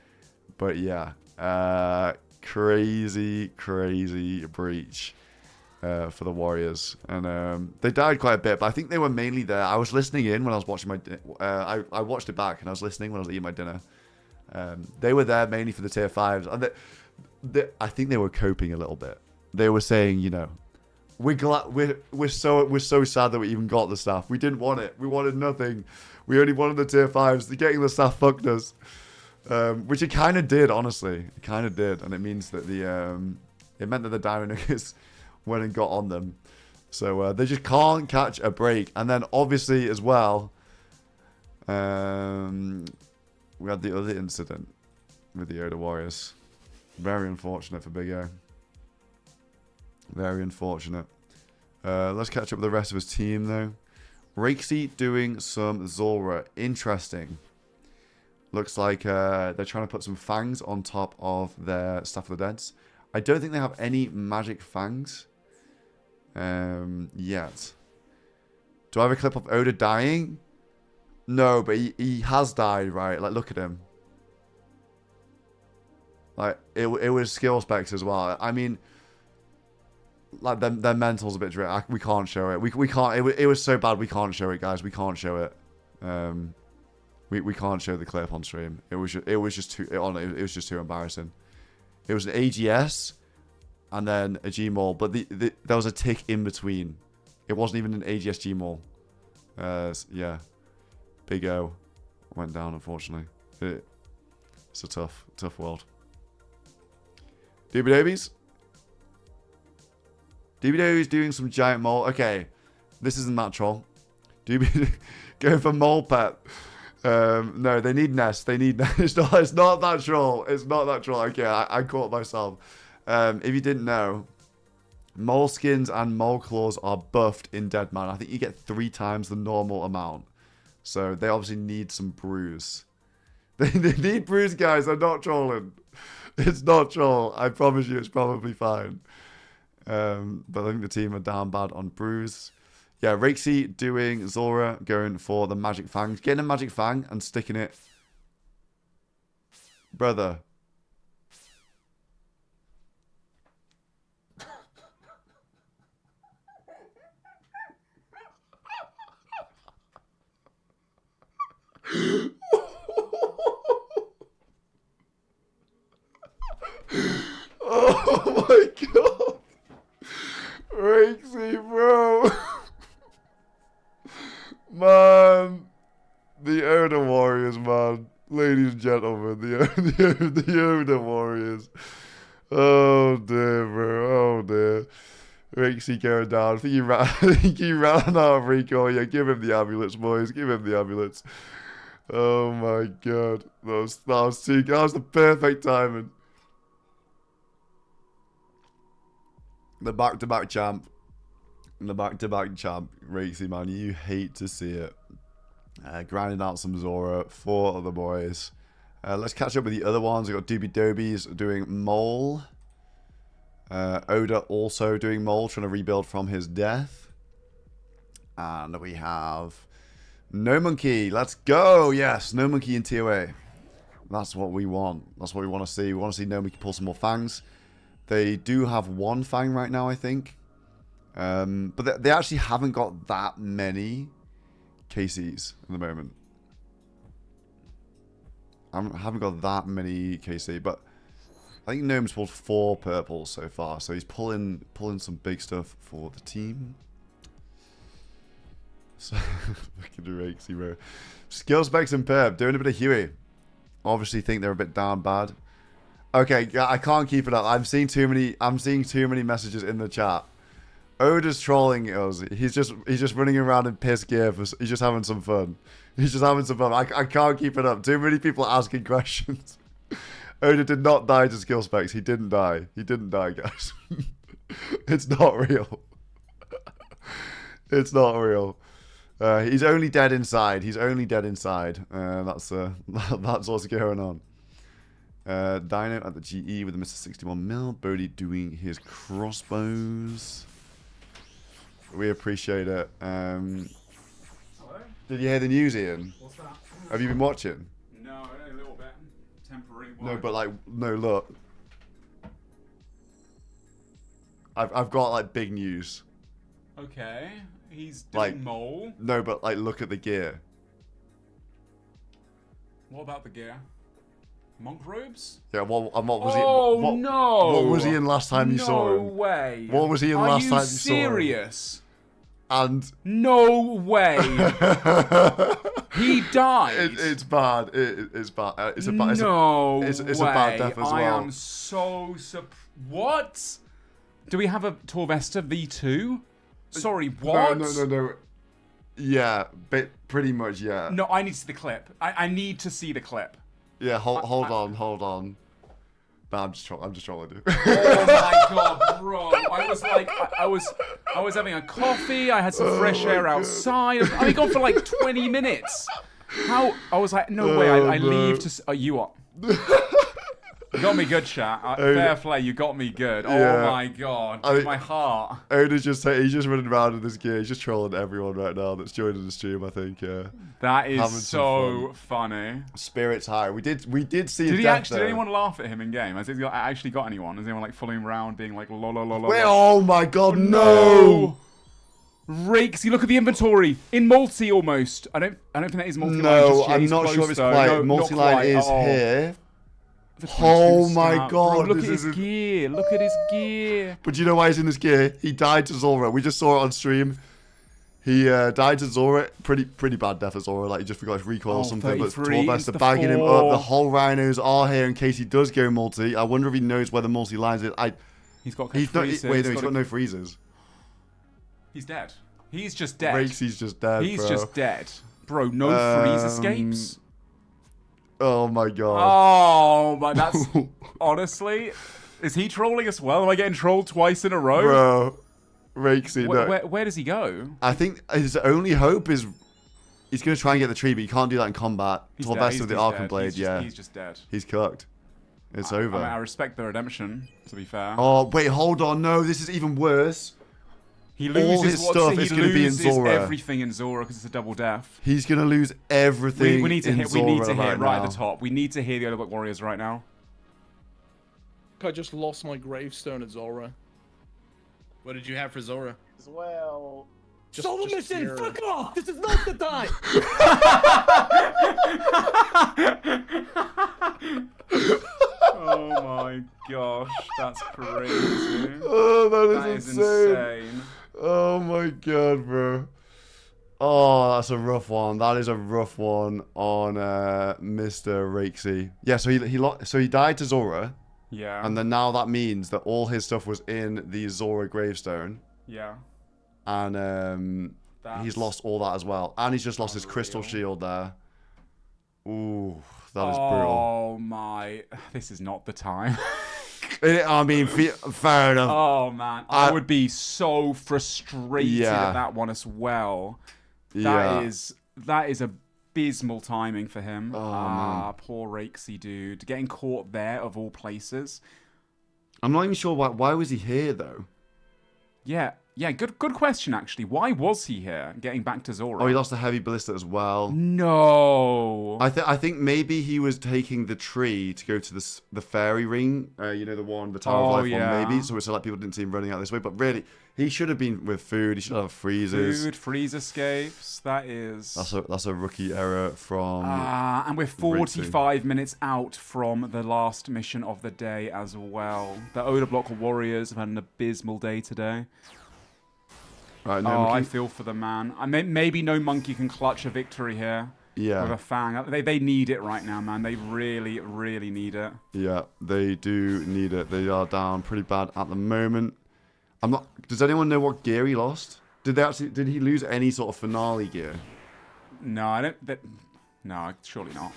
But yeah. Crazy, crazy breach for the Warriors. And they died quite a bit, but I think they were mainly there. I was listening in when I was watching my... I watched it back and I was listening when I was eating my dinner. They were there mainly for the tier 5s. And I think they were coping a little bit. They were saying, you know, we're so sad that we even got the staff. We didn't want it. We wanted nothing. We only wanted the tier 5s. The getting the staff fucked us. Which it kind of did, honestly. It kind of did. And it means that it meant that the Diamond Nuggets went and got on them. So they just can't catch a break. And then obviously as well, we had the other incident with the Oda Warriors. Very unfortunate for Big O. Very unfortunate. Let's catch up with the rest of his team though. Rakesy doing some Zora. Interesting. Looks like they're trying to put some fangs on top of their Staff of the Deads. I don't think they have any magic fangs yet. Do I have a clip of Oda dying? No, but he has died, right? Like, look at him. Like, it was skill specs as well. I mean, like, their mental's a bit direct. We can't show it. We can't. It was so bad, we can't show it, guys. We can't show it. We can't show the clip on stream. It was just too embarrassing. It was an AGS and then a G maul, but there was a tick in between. It wasn't even an AGS G maul. Yeah, Big O went down, unfortunately. It's a tough world. Doobie Doobie's doing some giant mole. Okay, this isn't that troll. Doobie going for mole pet. No, they need nest. They need nest. It's not that troll. It's not that troll. Okay, I caught myself. If you didn't know, mole skins and mole claws are buffed in Deadman. I think you get 3 times the normal amount. So they obviously need some brews. They need brews, guys. I'm not trolling. It's not troll. I promise you it's probably fine. But I think the team are down bad on brews. Yeah, Rixie doing Zora, going for the Magic Fang. Getting a Magic Fang and sticking it. Brother. Oh my god. Rixie, bro. Man. The Oda Warriors, man. Ladies and gentlemen, the Oda Warriors. Oh dear, bro. Oh dear. Rixie going down. I think he ran out of recall. Yeah, give him the ambulance, boys. Give him the ambulance. Oh my god. That was the perfect timing. The back-to-back champ. The back-to-back champ. Rixie, man. You hate to see it. Grinding out some Zora for the boys. Let's catch up with the other ones. We've got Doobie Dobies doing Mole. Oda also doing Mole, trying to rebuild from his death. And we have No Monkey. Let's go. Yes, No Monkey in TOA. That's what we want. That's what we want to see. We want to see No Monkey pull some more fangs. They do have one fang right now, I think. But they actually haven't got that many KCs at the moment. I haven't got that many KC, but I think Gnome's pulled 4 purples so far, so he's pulling some big stuff for the team. So look at the Rixie, bro. Skill specs and perp doing a bit of Huey. Obviously think they're a bit down bad. Okay, I can't keep it up. I'm seeing too many messages in the chat. Oda's trolling us. He's just running around in piss gear. He's just having some fun. He's just having some fun. I can't keep it up. Too many people asking questions. Oda did not die to skill specs. He didn't die. He didn't die, guys. It's not real. It's not real. He's only dead inside. He's only dead inside. That's what's going on. Dino at the GE with the Mr. 61 mil. Bodhi doing his crossbows. We appreciate it. Hello? Did you hear the news, Ian? What's that? Have you been watching? No, only a little bit. Temporary. No, but like, no, look. I've got like big news. Okay, he's doing Like, Mole. No, but like, look at the gear. What about the gear? Monk robes? Yeah, what was he? Oh no! What was he in last time you saw him? No way! What was he in last time you saw him? Are you serious? And no way! He died. It's bad. It's bad. It's a bad. It's a bad death as well. I am so What? Do we have a Torvesta V2? Sorry, what? No. Yeah, but pretty much, yeah. No, I need to see the clip. I need to see the clip. Yeah, hold on. No, I'm just trolling you. Oh my god, bro! I was like, I was having a coffee. I had some fresh air outside. I was gone for like 20 minutes. How? I was like, no way. I leave to. You are. You got me good, chat. Fair play. You got me good. Yeah. Oh my god, my heart. Oda's he's just running around in this gear. He's just trolling everyone right now that's joining the stream. I think. Yeah. That is so funny. Spirits high. We did see. Did anyone laugh at him in game? Has he actually got anyone? Has anyone like following him around, being like, "Lol, lol, lol, lol"? Wait, oh my god, no! Rakes, you look at the inventory in multi almost. I don't think that is multi. No, I'm not sure if it's quite. No, multi-line is here. Oh my god! Bro, look at his gear. Look at his gear. But do you know why he's in this gear? He died to Zora. We just saw it on stream. He died to Zora. Pretty bad death at Zora. Like he just forgot to recoil or something. But Torvesta bagging him up. The whole rhinos are here in case he does go multi. I wonder if he knows where the multi lines is. He's got. He's got no freezes. He's dead. He's just dead. Rixie's just dead. He's just dead, bro. No freeze escapes. Oh my god. Oh my, that's honestly, is he trolling us well? Am I getting trolled twice in a row? Bro, Rixie, where does he go? I think his only hope is he's going to try and get the tree, but he can't do that in combat. Torvesta with the Archon Blade, he's just dead. He's cooked. It's over. I respect the redemption, to be fair. Oh, wait, hold on. No, this is even worse. He loses all his stuff is going to be in Zora. Everything in Zora because it's a double death. He's going to lose everything. We need to hit. We Zora need to hit right now. at the top. We need to hear the Overblock Warriors right now. I just lost my gravestone at Zora. What did you have for Zora? As well. SoloMission, fuck off! This is not the time! Oh my gosh, that's crazy. Oh, that is insane. Oh my god, bro. Oh, that's a rough one. That is a rough one on Mr. Rakesy. Yeah, so he died to Zora. Yeah. And then now that means that all his stuff was in the Zora gravestone. Yeah. And he's lost all that as well. And he's just lost his crystal shield there. Ooh, that is brutal. Oh my, this is not the time. I mean, fair enough. Oh man, I would be so frustrated at that one as well. That is abysmal timing for him. Man. Poor Rakesy dude, getting caught there of all places. I'm not even sure why was he here though. Yeah, good question actually. Why was he here? Getting back to Zora. Oh, he lost a heavy ballista as well. No. I think maybe he was taking the tree to go to the fairy ring. You know, the Tower of Life one, maybe. So it's like people didn't see him running out this way. But really, he should have been with food. He should have freezers. Freeze escapes. That is. That's a rookie error from. And we're 45 minutes out from the last mission of the day as well. The Odablock Warriors have had an abysmal day today. Right, no I feel for the man. Maybe no monkey can clutch a victory here. Yeah. With a fang. They need it right now, man. They really, really need it. Yeah, they do need it. They are down pretty bad at the moment. Does anyone know what gear he lost? Did he lose any sort of finale gear? No, I don't. No, surely not.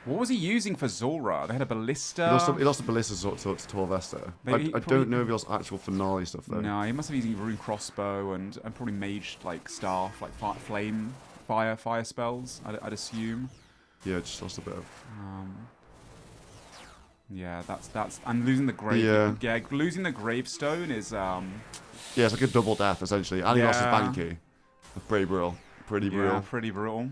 What was he using for Zora? They had a ballista. He lost a ballista to Torvesta. I don't know if he lost actual finale stuff though. No, he must have been using rune crossbow and probably mage like staff, like fire spells. I'd assume. Yeah, just lost a bit of. Yeah, that's and losing the grave. Yeah, losing the gravestone is. Yeah, it's like a double death essentially, and he lost his banky. Pretty brutal. Pretty brutal. Yeah, pretty brutal.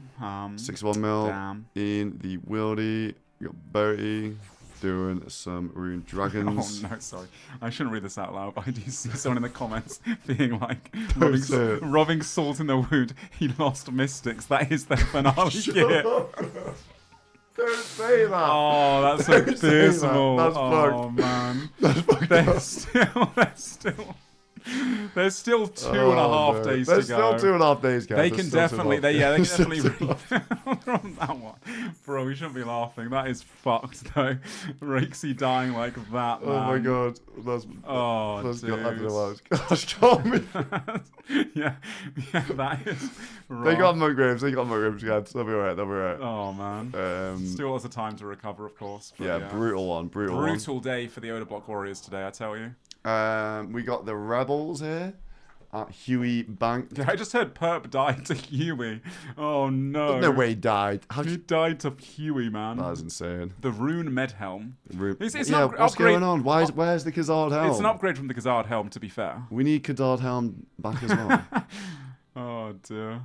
61 mil in the wildy. We got Bertie doing some rune dragons. Oh no, sorry. I shouldn't read this out loud, but I do see someone in the comments being like, rubbing salt in the wound. He lost mystics. That is their finale gear. Don't say that. Oh, that's so abysmal. That's fucked. Man. There's still 2.5 days to go. There's still 2.5 days, guys. They can definitely read that one. Bro, we shouldn't be laughing. That is fucked though. Rakesy dying like that, man. Oh my god. That's yeah, that is rough. They got Monk Graves, guys. They'll be alright, Oh man. Still lots of time to recover, of course. But yeah, brutal one. Brutal day for the Odablock Warriors today, I tell you. We got the Rebels here at Huey Bank. I just heard Perp died to Huey. Oh no. There's no way he died. He died to Huey, man. That is insane. The Rune Medhelm. It's what's going on? Where's the Khazard Helm? It's an upgrade from the Khazard Helm, to be fair. We need Khazard Helm back as well. Oh dear.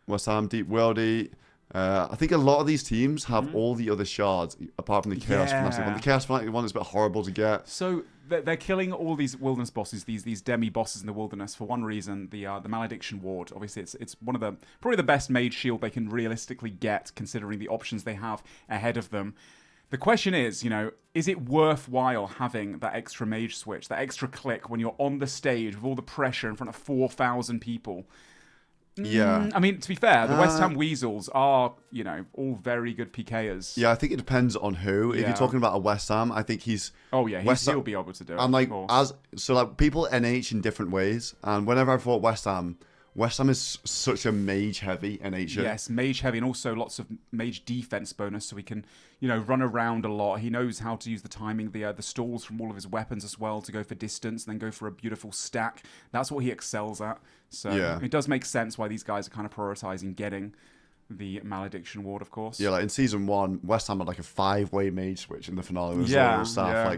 West Ham, Deep Worldy. I think a lot of these teams have all the other shards apart from the Chaos Fanatic one. The Chaos Fanatic one is a bit horrible to get. So they're killing all these wilderness bosses, these demi bosses in the wilderness for one reason: the Malediction Ward. Obviously, it's one of probably the best mage shield they can realistically get, considering the options they have ahead of them. The question is, is it worthwhile having that extra mage switch, that extra click when you're on the stage with all the pressure in front of 4,000 people? Yeah. I mean, to be fair, the West Ham Weasels are, all very good PKers. Yeah, I think it depends on who. If you're talking about a West Ham, I think he's... Oh, yeah, he'll be able to do it. And people NH in different ways. And whenever I thought West Ham is such a mage-heavy NH. Yes, mage-heavy, and also lots of mage defense bonus, so he can, run around a lot. He knows how to use the timing, the stalls from all of his weapons as well, to go for distance, and then go for a beautiful stack. That's what he excels at. So it does make sense why these guys are kind of prioritizing getting the Malediction Ward, of course. Yeah, like in Season 1, West Ham had like a 5-way mage switch in the finale with Zoro staff.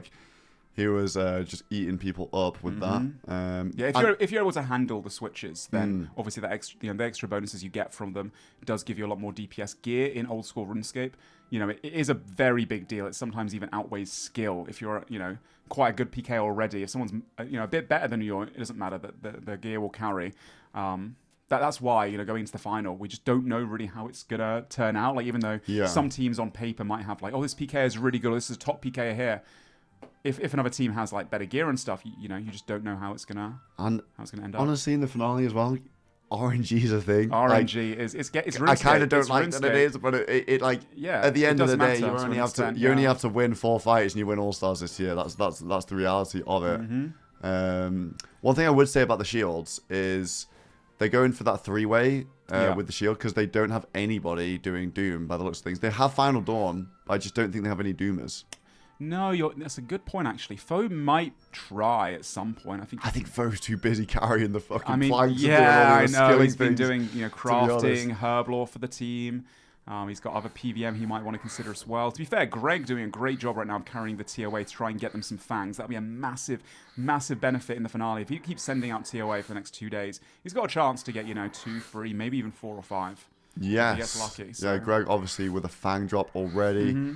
He was just eating people up with that. Yeah, if you're able to handle the switches, then obviously that extra, the extra bonuses you get from them does give you a lot more DPS gear in Old School RuneScape. It is a very big deal. It sometimes even outweighs skill. If you're, quite a good PK already, if someone's, a bit better than you, it doesn't matter that the gear will carry. That's why, going into the final, we just don't know really how it's going to turn out. Like, even though some teams on paper might have like, oh, this PK is really good, or this is a top PK here. If another team has like better gear and stuff, you just don't know how it's gonna end up. Honestly, in the finale as well, RNG is a thing. RNG is RuneScape. I kind of don't like that it is, but it like at the end of the day, you only have to win 4 fights and you win All Stars this year. That's the reality of it. One thing I would say about the shields is they're going for that 3-way with the shield because they don't have anybody doing Doom by the looks of things. They have Final Dawn, but I just don't think they have any Doomers. No, that's a good point, actually. Foe might try at some point. I think Foe's too busy carrying the fucking planks. Yeah, and doing all I know. He's been things, doing crafting, herb lore for the team. He's got other PVM he might want to consider as well. To be fair, Greg doing a great job right now of carrying the TOA to try and get them some fangs. That'll be a massive, massive benefit in the finale. If he keeps sending out TOA for the next 2 days, he's got a chance to get 2, 3, maybe even 4 or 5. Yes. He gets lucky. So. Yeah, Greg obviously with a fang drop already.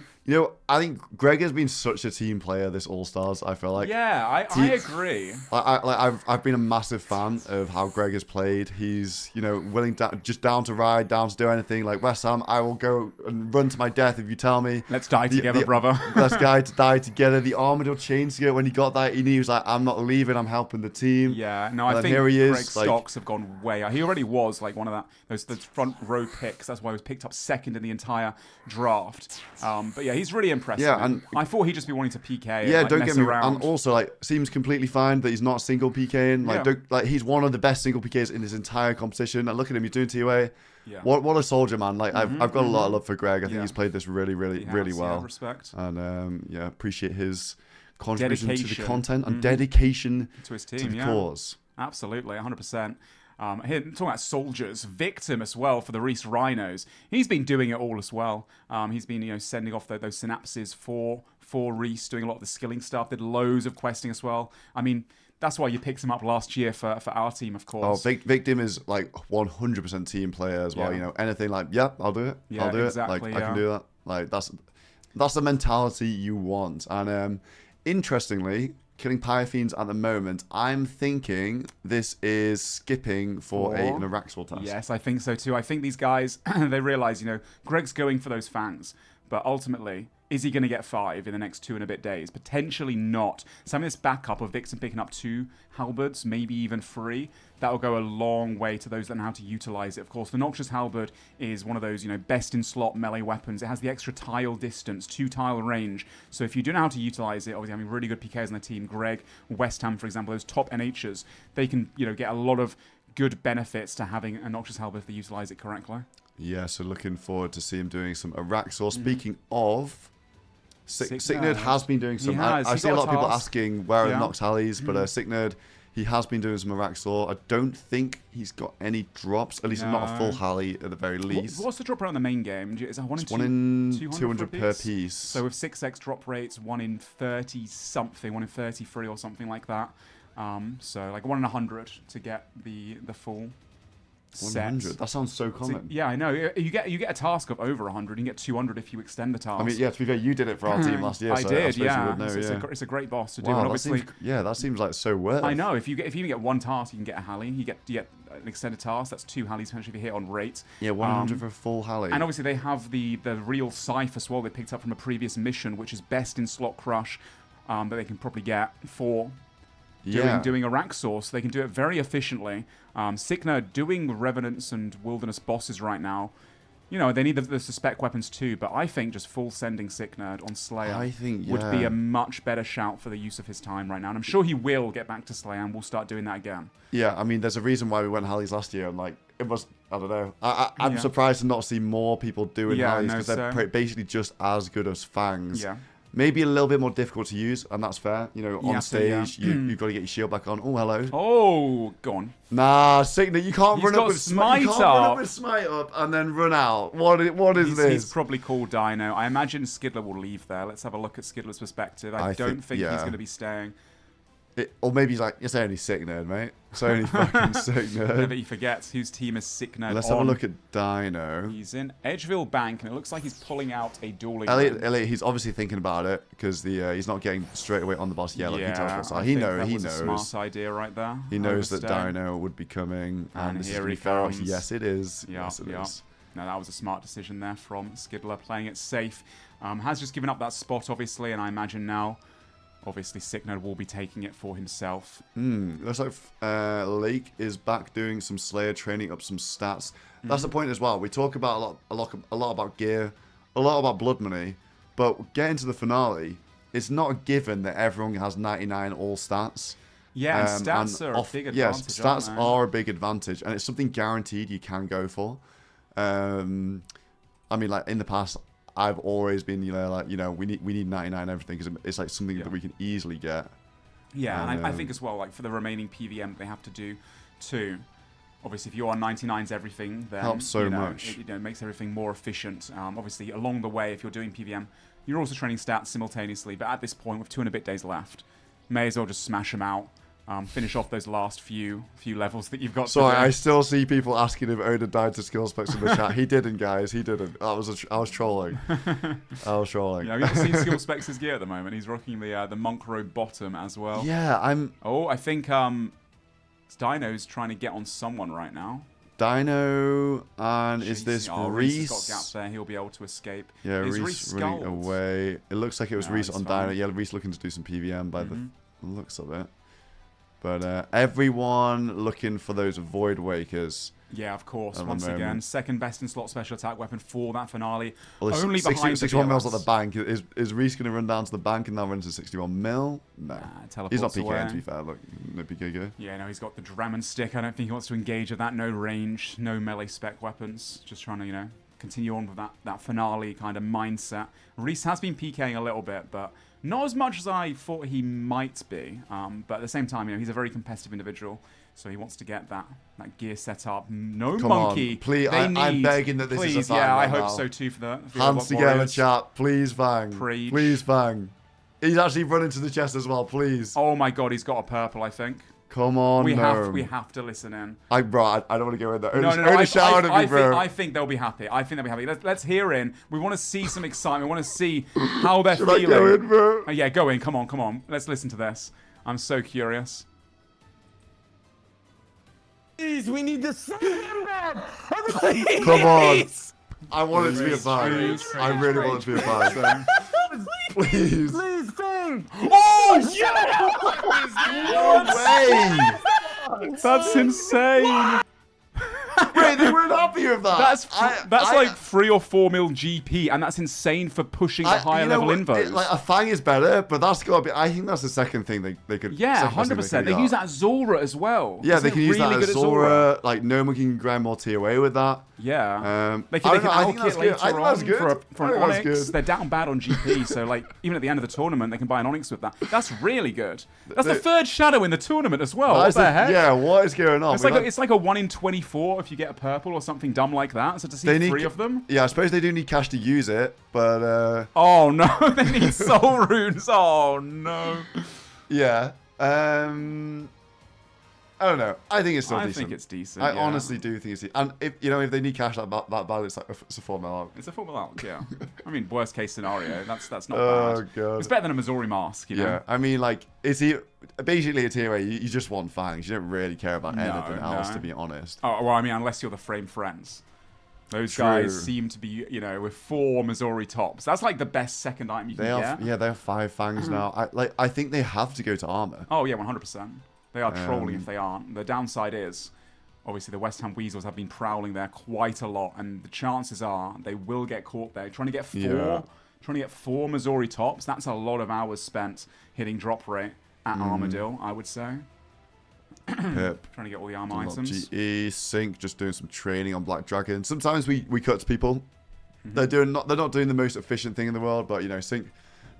I think Greg has been such a team player this All Stars. I feel like. Yeah, I agree. I've been a massive fan of how Greg has played. He's willing just down to ride, down to do anything. Like West Ham, I will go and run to my death if you tell me. Let's die together, brother. Let's die together. The Armadillo chain skirt, when he got that, he was like, I'm not leaving. I'm helping the team. Yeah, no, I think here he is, Greg's stocks have gone way up. He already was like one of those front row picks. That's why he was picked up second in the entire draft. But yeah, he's really impressive. Yeah, and I thought he'd just be wanting to PK. Yeah, and, don't mess get me around. wrong. And also, seems completely fine that he's not single PKing. He's one of the best single PKs in his entire competition. And look at him, he's doing TOA. Yeah. What a soldier, man! I've got a lot of love for Greg. I think he's played this really well. Respect. And appreciate his contribution to the content and Mm-hmm. dedication to his team, to the cause. Absolutely, 100%. Here, talking about soldiers, Victim as well for the Reese Rhinos. He's been doing it all as well. He's been, sending off those synapses for Reese, doing a lot of the skilling stuff. Did loads of questing as well. I mean, that's why you picked him up last year for our team, of course. Oh, Victim is like 100% team player as well. Anything like, I'll do it. Yeah, I'll do exactly, it. I can do that. Like that's the mentality you want. And interestingly, killing Pyrofiends at the moment, I'm thinking this is skipping for an Araxor task. Yes, I think so too. I think these guys, they realize, Greg's going for those fangs, but ultimately, is he going to get 5 in the next 2 and a bit days? Potentially not. Some of this backup of Vixen picking up 2 halberds, maybe even 3, that will go a long way to those that know how to utilize it. Of course, the Noxious Halberd is one of those, best in slot melee weapons. It has the extra tile distance, 2 tile range. So if you do know how to utilize it, obviously having really good PKs on the team, Greg, West Ham, for example, those top NHs, they can, get a lot of good benefits to having a Noxious Halberd if they utilize it correctly. Yeah, so looking forward to see him doing some Araxor. Speaking of, Sicknerd has been doing some. I see a lot of people asking where are the Nox Hallies, but Sicknerd, he has been doing some Araxor. I don't think he's got any drops, at least not a full Hallie at the very least. What's the drop rate on the main game? Is it 1 in 200 per piece? So with 6x drop rates, 1 in 30 something, 1 in 33 or something like that. So like 1 in 100 to get the full. 100. That sounds so common. So, yeah, I know. You get a task of over 100. You can get 200 if you extend the task. I mean, to be fair, you did it for our team last year. I did, yeah. Know, it's a great boss to do. Wow, And obviously, that seems like so worth. I know. If you even get 1 task, you can get a Hallie. You get an extended task. That's 2 Hallies potentially if you hit on rate. Yeah, 100 for a full Hallie. And obviously, they have the real Scythe as well. They picked up from a previous mission, which is best in slot crush that they can probably get for. Doing Araxor, so they can do it very efficiently. Sicknerd doing Revenants and Wilderness bosses right now. They need the suspect weapons too, but I think just full sending Sicknerd on Slayer would be a much better shout for the use of his time right now. And I'm sure he will get back to Slayer and we'll start doing that again. Yeah, I mean, there's a reason why we went Hallies last year, and it was, I don't know. I'm surprised to not see more people doing Hallies because they're basically just as good as Fangs. Yeah. maybe a little bit more difficult to use, and that's fair. You know, on Yeah, stage, you've got to get your shield back on. Oh, hello. Oh, go on. Nah, Signet, you can't He's run got up with smite You can't run up. up with smite up and then run out. What is this? He's probably called Dino. I imagine Skidler will leave there. Let's have a look at Skidler's perspective. I don't think he's going to be staying. Or maybe he's like, it's only Sick Nerd, mate. It's only fucking Sick Nerd. Yeah, but he forgets whose team is Sick Nerd. Let's have a look at Dino. He's in Edgeville Bank, and it looks like he's pulling out a dueling. Elliot, he's obviously thinking about it because he's not getting straight away on the boss yet. Like he tells us. He knows. A smart idea right there. He knows that Dino would be coming, and this here is he fair. comes. Yes, it is. Yeah, yes, it is. No, that was a smart decision there from Skidler, playing it safe. Has just given up that spot, obviously, and I imagine now, obviously, Sicknerd will be taking it for himself. Looks like Lake is back doing some Slayer training, up some stats. That's the point as well. We talk about a lot about gear, a lot about blood money, but getting to the finale, it's not a given that everyone has 99 all stats. Yeah, and stats are a big advantage. Yes, stats are a big advantage, and it's something guaranteed you can go for. I mean, like in the past, I've always been, we need 99 everything because it's like something that we can easily get. Yeah, and I think as well, like for the remaining PVM they have to do too. Obviously, if you are 99s everything, then helps so much. It makes everything more efficient. Obviously, along the way, if you're doing PVM, you're also training stats simultaneously. But at this point, with 2 and a bit days left, may as well just smash them out. Finish off those last few levels that you've got. Sorry, I still see people asking if Oda died to skill specs in the chat. He didn't, guys. He didn't. I was trolling. I was trolling. Yeah, have you not seen skill specs' gear at the moment? He's rocking the Monk Road bottom as well. Yeah, I think Dino's trying to get on someone right now. Dino, and is this Reese? Has got gaps there. He'll be able to escape. Yeah, Reese running away. It looks like it was Reese on Dino. Yeah, Reese looking to do some PVM by the looks of it. But everyone looking for those Void Wakers. Yeah, of course. Once again, second best in slot special attack weapon for that finale. Well, only behind 61 mils at the bank. Is Reese going to run down to the bank and now run to 61 mil? No. He's not PKing, to be fair. Look, no PK go. Yeah, no, he's got the Dramon stick. I don't think he wants to engage with that. No range, no melee spec weapons. Just trying to, continue on with that finale kind of mindset. Reese has been PKing a little bit, but not as much as I thought he might be. But at the same time, he's a very competitive individual. So he wants to get that gear set up. No Come monkey. On, please, I'm begging that this is a Fang. Yeah, right I hope now. so too for the Hands together, chat. Please, Fang. Preach. Please, Fang. He's actually running to the chest as well, please. Oh my god, he's got a purple, I think. Come on, we have to listen in. I don't want to go in there. I think they'll be happy. Let's hear in. We want to see some excitement. We want to see how they're feeling. I go in, bro? Yeah, go in. Come on. Let's listen to this. I'm so curious. Please, we need to save him, man! Everybody, come on. I want it to be a Fang. I really want it to be a Fang. Please. Please, Fang! Oh, yeah! No way! That's insane! Wait, they weren't happy with that. That's like 3 or 4 mil GP, and that's insane for pushing the higher level invos. Like a Fang is better, but that's got to be. I think that's the second thing they could. Yeah, 100%. They use that Zora as well. Yeah, they can use that as Zora. Like no one can grind more TOA with that. Yeah. They can outkick later on for an Onyx. They're down bad on GP, so like even at the end of the tournament, they can buy an Onyx with that. That's really good. That's the third shadow in the tournament as well. What the heck? Yeah, what is going on? It's like a 1 in 24 if you get a purple or something dumb like that. So to see 3 of them. Yeah, I suppose they do need cash to use it, but. Oh no, they need soul runes. Oh no. Yeah. I don't know. I think it's still decent. I think it's decent. I honestly do think it's decent. And if they need cash that bad, it's like it's a 4 mil out. It's a 4 mil out, yeah. I mean, worst case scenario. That's not oh, bad. God. It's better than a Missouri mask, you know? Yeah, I mean, like, basically a tier A, you just want fangs. You don't really care about anything else, to be honest. Oh, well, I mean, unless you're the Frame Friends. Those guys seem to be, with 4 Missouri tops. That's like the best second item you can get. Yeah, they have 5 fangs now. I think they have to go to armor. Oh, yeah, 100%. They are trolling if they aren't. The downside is, obviously, the West Ham Weasels have been prowling there quite a lot, and the chances are they will get caught there. Trying to get 4 Missouri tops, that's a lot of hours spent hitting drop rate at Armadillo, I would say. Pip. Trying to get all the armor items. GE, Sync, just doing some training on Black Dragon. Sometimes we cut to people. They're not doing the most efficient thing in the world, but Sync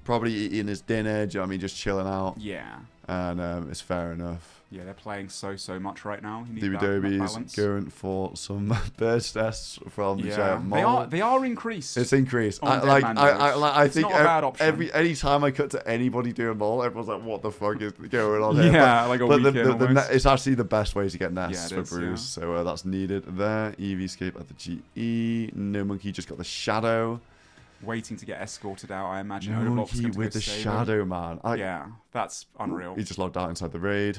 probably eating his dinner. Do you know what I mean? Just chilling out. Yeah. And it's fair enough. Yeah, they're playing so much right now. You need that Dobies balance. going for some burst tests from Yeah, Mole. they are increased. It's increased. on I Deadman think not a bad option. any time I cut to anybody doing Mole, everyone's like, "What the fuck is going on here?" Yeah, like a weekend almost. it's actually the best way to get nests Yeah, for it is, Bruce. So that's needed there. EVscape at the GE. No Monkey just got the Shadow. Waiting to get escorted out, I imagine. No Overlock's Monkey going to with go the save Shadow, him. man. Yeah, that's unreal. He just logged out inside the raid.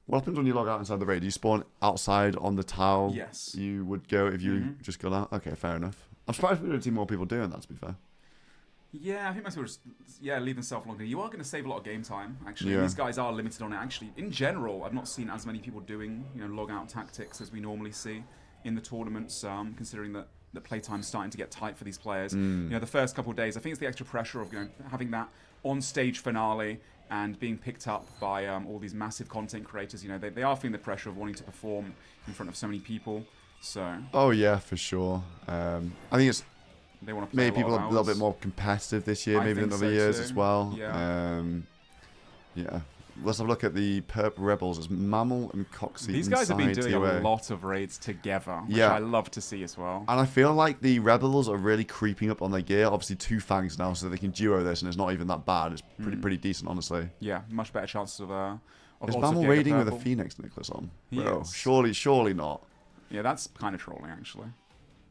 What happens when you log out inside the raid? Do you spawn outside on the tile? Yes. You would go if you just got out? Okay, fair enough. I'm surprised we don't see more people doing that, to be fair. Yeah, I think most people just leave themselves longer. You are going to save a lot of game time, actually. Yeah. These guys are limited on it. Actually, in general, I've not seen as many people doing log out tactics as we normally see in the tournaments, considering that the playtime's starting to get tight for these players. The first couple of days, I think it's the extra pressure of having that on-stage finale and being picked up by all these massive content creators. They are feeling the pressure of wanting to perform in front of so many people. So. Oh yeah, for sure. I think it's they want to play maybe people are a little bit more competitive this year, maybe than other years as well. Yeah. Yeah. Let's have a look at the Perp Rebels. It's Mammal and Coxie. These guys have been doing TOA. a lot of raids together, which Yeah. I love to see as well. And I feel like the Rebels are really creeping up on their gear. Obviously, 2 Fangs now, so they can duo this, and it's not even that bad. It's pretty decent, honestly. Yeah, much better chances of Is odds of Mammal getting raiding with a purple. Phoenix Nicholas on? He Bro, is. surely not. Yeah, that's kind of trolling, actually.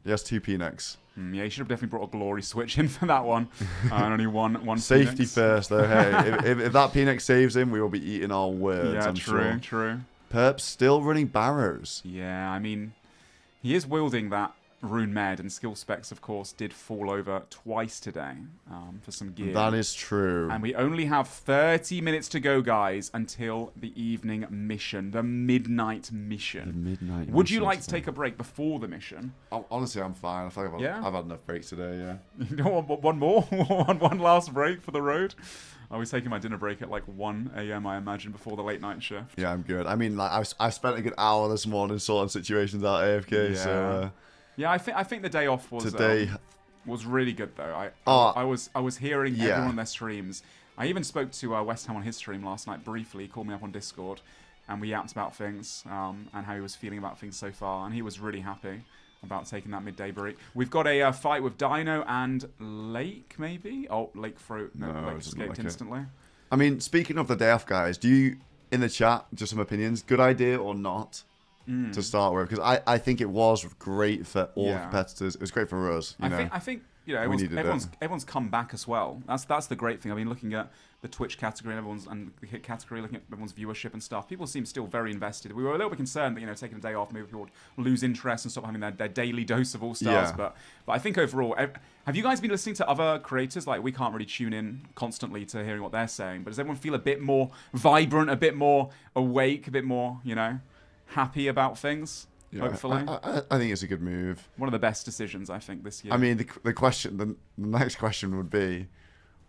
He has 2 Phoenix. Yeah, you should have definitely brought a glory switch in for that one. And only one Safety Phoenix. first, though. Hey, if that Phoenix saves him, we will be eating our words. Yeah, I'm true. sure. Perp's still running Barrows. Yeah, I mean, he is wielding that Rune Med, and skill specs, of course, did fall over twice today for some gear. That is true. And we only have 30 minutes to go, guys, until the evening mission, the midnight mission. The midnight Would you mission like to today. take a break before the mission? Honestly, I'm fine. I feel like I've had enough breaks today, yeah. You don't want one more? one last break for the road? I was taking my dinner break at like 1 a.m., I imagine, before the late night shift. Yeah, I'm good. I mean, like, I've spent a good hour this morning sorting situations out AFK, Yeah. so... Yeah, I think the day off was Today- was really good though. I was hearing Yeah. everyone on their streams. I even spoke to West Ham on his stream last night briefly. He called me up on Discord, and we yapped about things and how he was feeling about things so far. And he was really happy about taking that midday break. We've got a fight with Dino and Lake, maybe. Oh, Lake Lake doesn't escaped like it. instantly. I mean, speaking of the day off, guys, do you, in the chat, just some opinions, good idea or not, to start with? Because I think it was great for all Yeah. competitors. It was great for us, you know. I think We everyone's, needed everyone's come back as well. That's the great thing. I mean, looking at the Twitch category and the hit category, looking at everyone's viewership and stuff, people seem still very invested. We were a little bit concerned that taking a day off, maybe people would lose interest and stop having their daily dose of All Stars. Yeah. But I think overall, have you guys been listening to other creators? Like, we can't really tune in constantly to hearing what they're saying, but does everyone feel a bit more vibrant, a bit more awake, a bit more, happy about things? Yeah, Hopefully, I think it's a good move. one of the best decisions I think this year. I mean, the next question would be,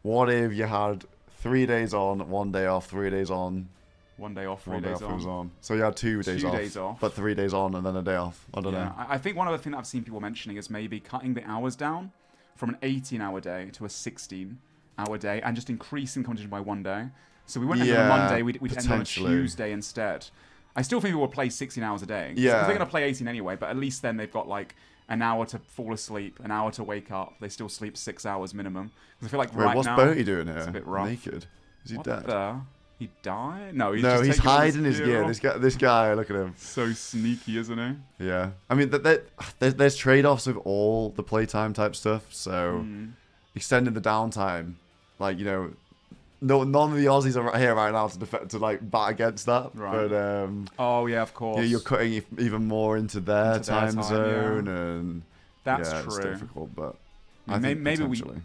what if you had 3 days on, 1 day off, 3 days on, 1 day off, 3 1 day days off on. was on. So you had 2 days 2 off, days off. but 3 days on and then a day off. I don't know. I think one other thing that I've seen people mentioning is maybe cutting the hours down from an 18-hour day to a 16-hour day and just increasing competition by 1 day. So we wouldn't end on a Monday, we'd end on a potentially. Tuesday instead. I still think people will play 16 hours a day. Yeah. They're going to play 18 anyway, but at least then they've got like an hour to fall asleep, an hour to wake up. They still sleep 6 hours minimum. Because I feel like Wait, right what's now... Bertie doing here? It's a bit rough. Naked? Is he What dead? the? He died? No, he's No, just he's taking all hiding his gear. off. This guy, look at him. So sneaky, isn't he? Yeah. I mean, there's trade-offs with all the playtime type stuff. So extending the downtime, like, none of the Aussies are here right now to like bat against that. Right. But Oh, yeah, of course. yeah, you're cutting even more into their Into their time time, zone, yeah. and That's yeah, true. it's difficult. But Maybe, think we potentially.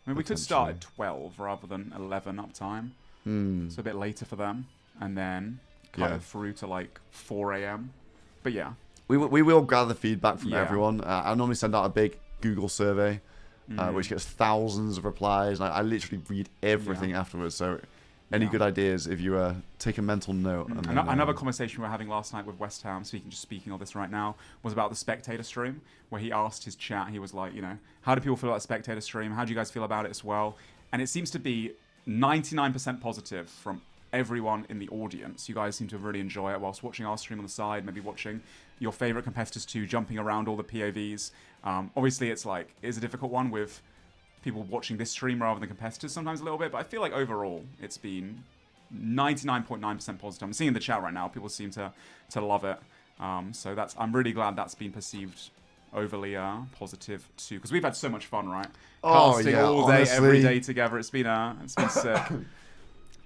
Maybe we could start at 12 rather than 11 uptime. So a bit later for them, and then cut Yeah. it through to like 4 a.m. But yeah, we will gather feedback from Yeah. everyone. I normally send out a big Google survey, which gets thousands of replies. And I literally read everything afterwards. So any good ideas, if you take a mental note. And then, another conversation we were having last night with West Ham, speaking of this right now, was about the spectator stream, where he asked his chat. He was like, how do people feel about the spectator stream? How do you guys feel about it as well? and it seems to be 99% positive from everyone in the audience. You guys seem to really enjoy it whilst watching our stream on the side, maybe watching your favorite competitors too, jumping around all the POVs. Obviously, it's a difficult one with people watching this stream rather than competitors sometimes a little bit, but I feel like overall it's been 99.9% positive. I'm seeing in the chat right now, people seem to love it. So I'm really glad that's been perceived overly positive too, because we've had so much fun, right? Casting all day, every day together. It's been sick.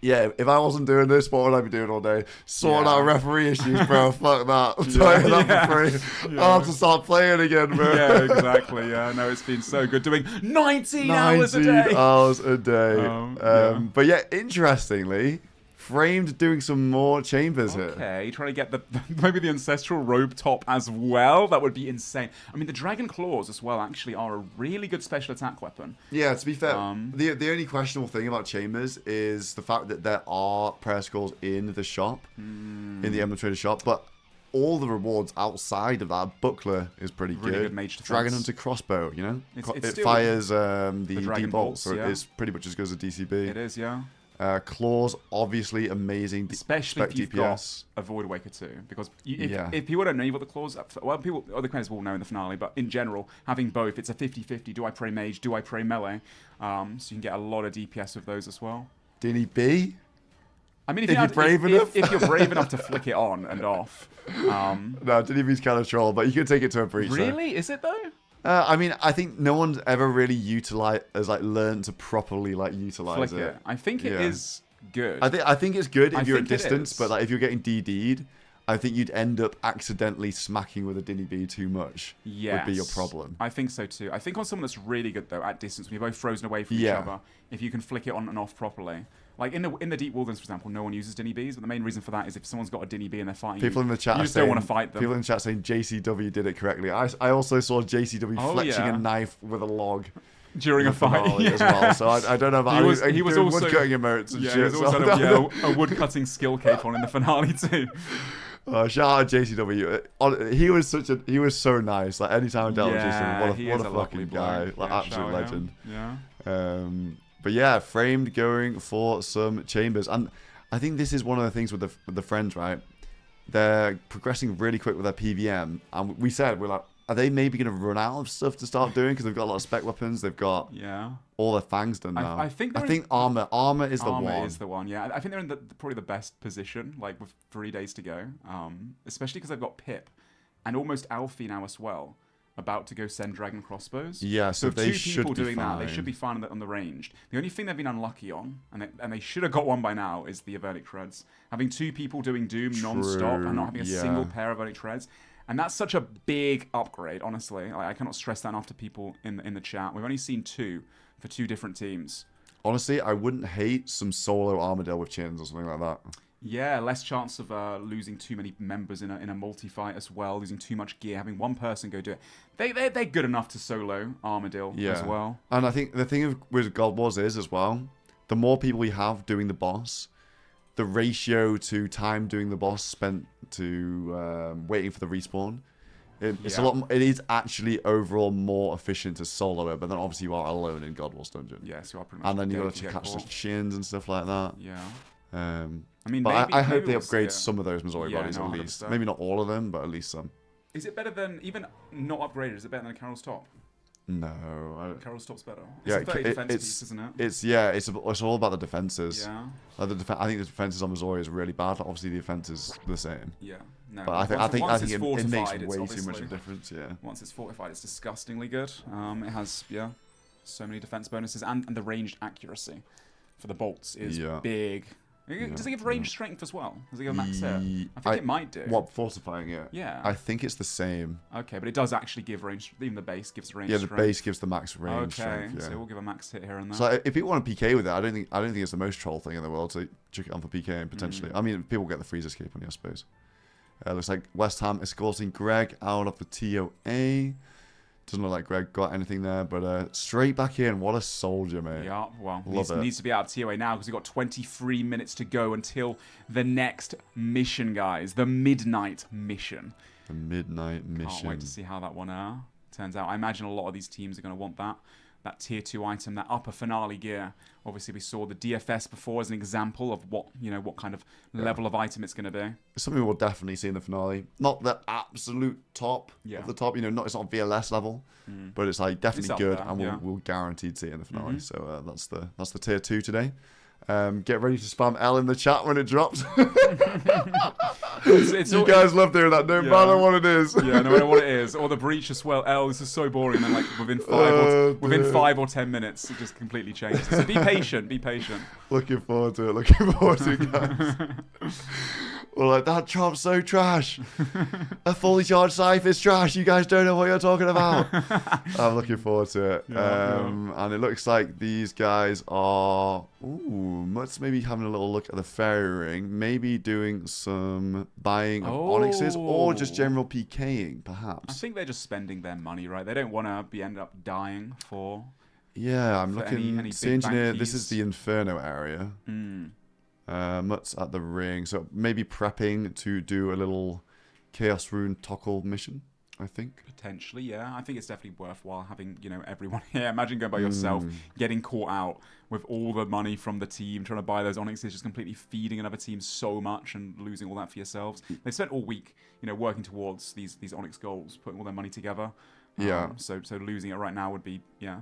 Yeah, if I wasn't doing this, what would I be doing all day? Sorting out referee issues, bro. Fuck that. I'm telling you that for free. I'll have to start playing again, bro. Yeah, exactly. Yeah, no, it's been so good doing 19 hours a day. 19 hours a day. But yeah, interestingly, Framed doing some more chambers here. Okay, trying to get maybe the ancestral robe top as well. That would be insane. I mean, the dragon claws as well actually are a really good special attack weapon. Yeah, to be fair, the only questionable thing about chambers is the fact that there are prayer scrolls in the shop, in the Emblem Trader shop, but all the rewards outside of that buckler is pretty really good mage defense. Dragon Hunter crossbow, you know? It fires the dragon deep bolts, so yeah. it's pretty much as good as a DCB. It is, yeah. Claws, obviously amazing. Especially if you've DPS. got a Void Waker too. Because if people don't know what the claws... Well, other players will know in the finale, but in general, having both, it's a 50-50. Do I pray mage? Do I pray melee? So you can get a lot of DPS with those as well. Dinny B? I mean, if you're brave enough. If you're brave enough to flick it on and off. No, Dinny B's kind of troll, but you can take it to a breach. Really? Is it though? I mean, I think no one's ever really learned to properly utilize it. I think it is good. I think it's good if you're at distance, but like if you're getting DD'd, I think you'd end up accidentally smacking with a Dinny B too much. Yes. Would be your problem. I think so too. I think on someone that's really good though, at distance, when you're both frozen away from each other, if you can flick it on and off properly. Like in the deep wilderness, for example, no one uses Dinny Bs, but the main reason for that is if someone's got a Dinny B and they're fighting people in the chat you just don't want to fight them. People in the chat saying JCW did it correctly. I also saw JCW flexing a knife with a log during a fight as well. So I don't know about he was also wood cutting emotes and shit. He was also a wood cutting skill cape on in the finale too. Shout out JCW. He was so nice. Like anytime I dealt with JCW, what a fucking guy. Like absolute legend. Yeah. But yeah, Framed going for some chambers, and I think this is one of the things with the friends, right? They're progressing really quick with their PVM, and we're like, are they maybe going to run out of stuff to start doing because they've got a lot of spec weapons? They've got all their fangs done now. I think armor is the one. Armor is the one. Yeah, I think they're in probably the best position, like with 3 days to go, especially because they've got Pip and almost Alfie now as well. About to go send dragon crossbows. Yeah, so they two should people be doing fine. that. They should be fine on the ranged. The only thing they've been unlucky on, and they should have got one by now, is the Avernic Treads. Having 2 people doing Doom non-stop and not having a single pair of Avernic Treads. And that's such a big upgrade, honestly. Like, I cannot stress that enough to people in the chat. We've only seen 2 for 2 different teams. Honestly, I wouldn't hate some solo Armadale with chins or something like that. Yeah, less chance of losing too many members in a multi-fight as well, losing too much gear, having one person go do it. They're good enough to solo Armadale as well. And I think the thing with God Wars is as well, the more people we have doing the boss, the ratio to time doing the boss spent to waiting for the respawn, it's a lot. It is actually overall more efficient to solo it, but then obviously you are alone in God Wars Dungeon. Yes, you are pretty much. And then you got to catch the chins and stuff like that. Yeah. I mean, but I hope they upgrade some of those Missouri bodies at least. 100%. Maybe not all of them, but at least some. Is it better than, even not upgraded, is it better than a Carol's Top? No. Carol's Top's better. It's a 30 defense piece, isn't it? It's all about the defenses. Yeah. Like I think the defenses on Missouri is really bad. Obviously, the defense is the same. Yeah. No. But I think it makes way too obviously much of a difference. Yeah. Once it's fortified, it's disgustingly good. It has so many defense bonuses, and the ranged accuracy for the bolts is big. Does it give range strength as well? Does it give a max hit? I think it might do. What, fortifying it? Yeah. I think it's the same. Okay, but it does actually give range. Even the base gives range. Yeah, the base gives the max range. Okay, so it will give a max hit here and there. So if people want to PK with it, I don't think it's the most troll thing in the world to chuck it on for PK potentially. I mean, people get the freeze escape on you, I suppose. Looks like West Ham escorting Greg out of the TOA. Doesn't look like Greg got anything there, but straight back in. What a soldier, mate. Yeah, well, needs to be out of TOA now because we've got 23 minutes to go until the next mission, guys. The Midnight Mission. The Midnight Mission. Can't wait to see how that one turns out. I imagine a lot of these teams are going to want that. that tier 2 item, that upper finale gear. Obviously, we saw the DFS before as an example of what what kind of level of item it's going to be. It's something we'll definitely see in the finale. Not the absolute top of the top, it's not VLS level, but it's like definitely It's good, there, and we'll guaranteed see it in the finale. So that's the tier 2 today. Get ready to spam L in the chat when it drops. You guys love doing that, no matter what it is. Yeah, no matter what it is. Or the breach as well. L, this is so boring. And then like within 5 or 10 minutes, it just completely changes. So be patient, be patient. Looking forward to it, guys. Well, like, that drop's so trash. A fully charged scythe is trash. You guys don't know what you're talking about. I'm looking forward to it. And it looks like these guys are maybe having a little look at the fairy ring. Maybe doing some buying of onyxes or just general PKing, perhaps. I think they're just spending their money, right? They don't want to end up dying for... Yeah, I'm looking... Any Sea Engineer, this is the Inferno area. Mutts at the ring, so maybe prepping to do a little Chaos Rune Toggle mission, I think. Potentially, yeah. I think it's definitely worthwhile having, everyone here. Imagine going by yourself, getting caught out with all the money from the team, trying to buy those onyxes, just completely feeding another team so much and losing all that for yourselves. They've spent all week, working towards these onyx goals, putting all their money together. So losing it right now would be,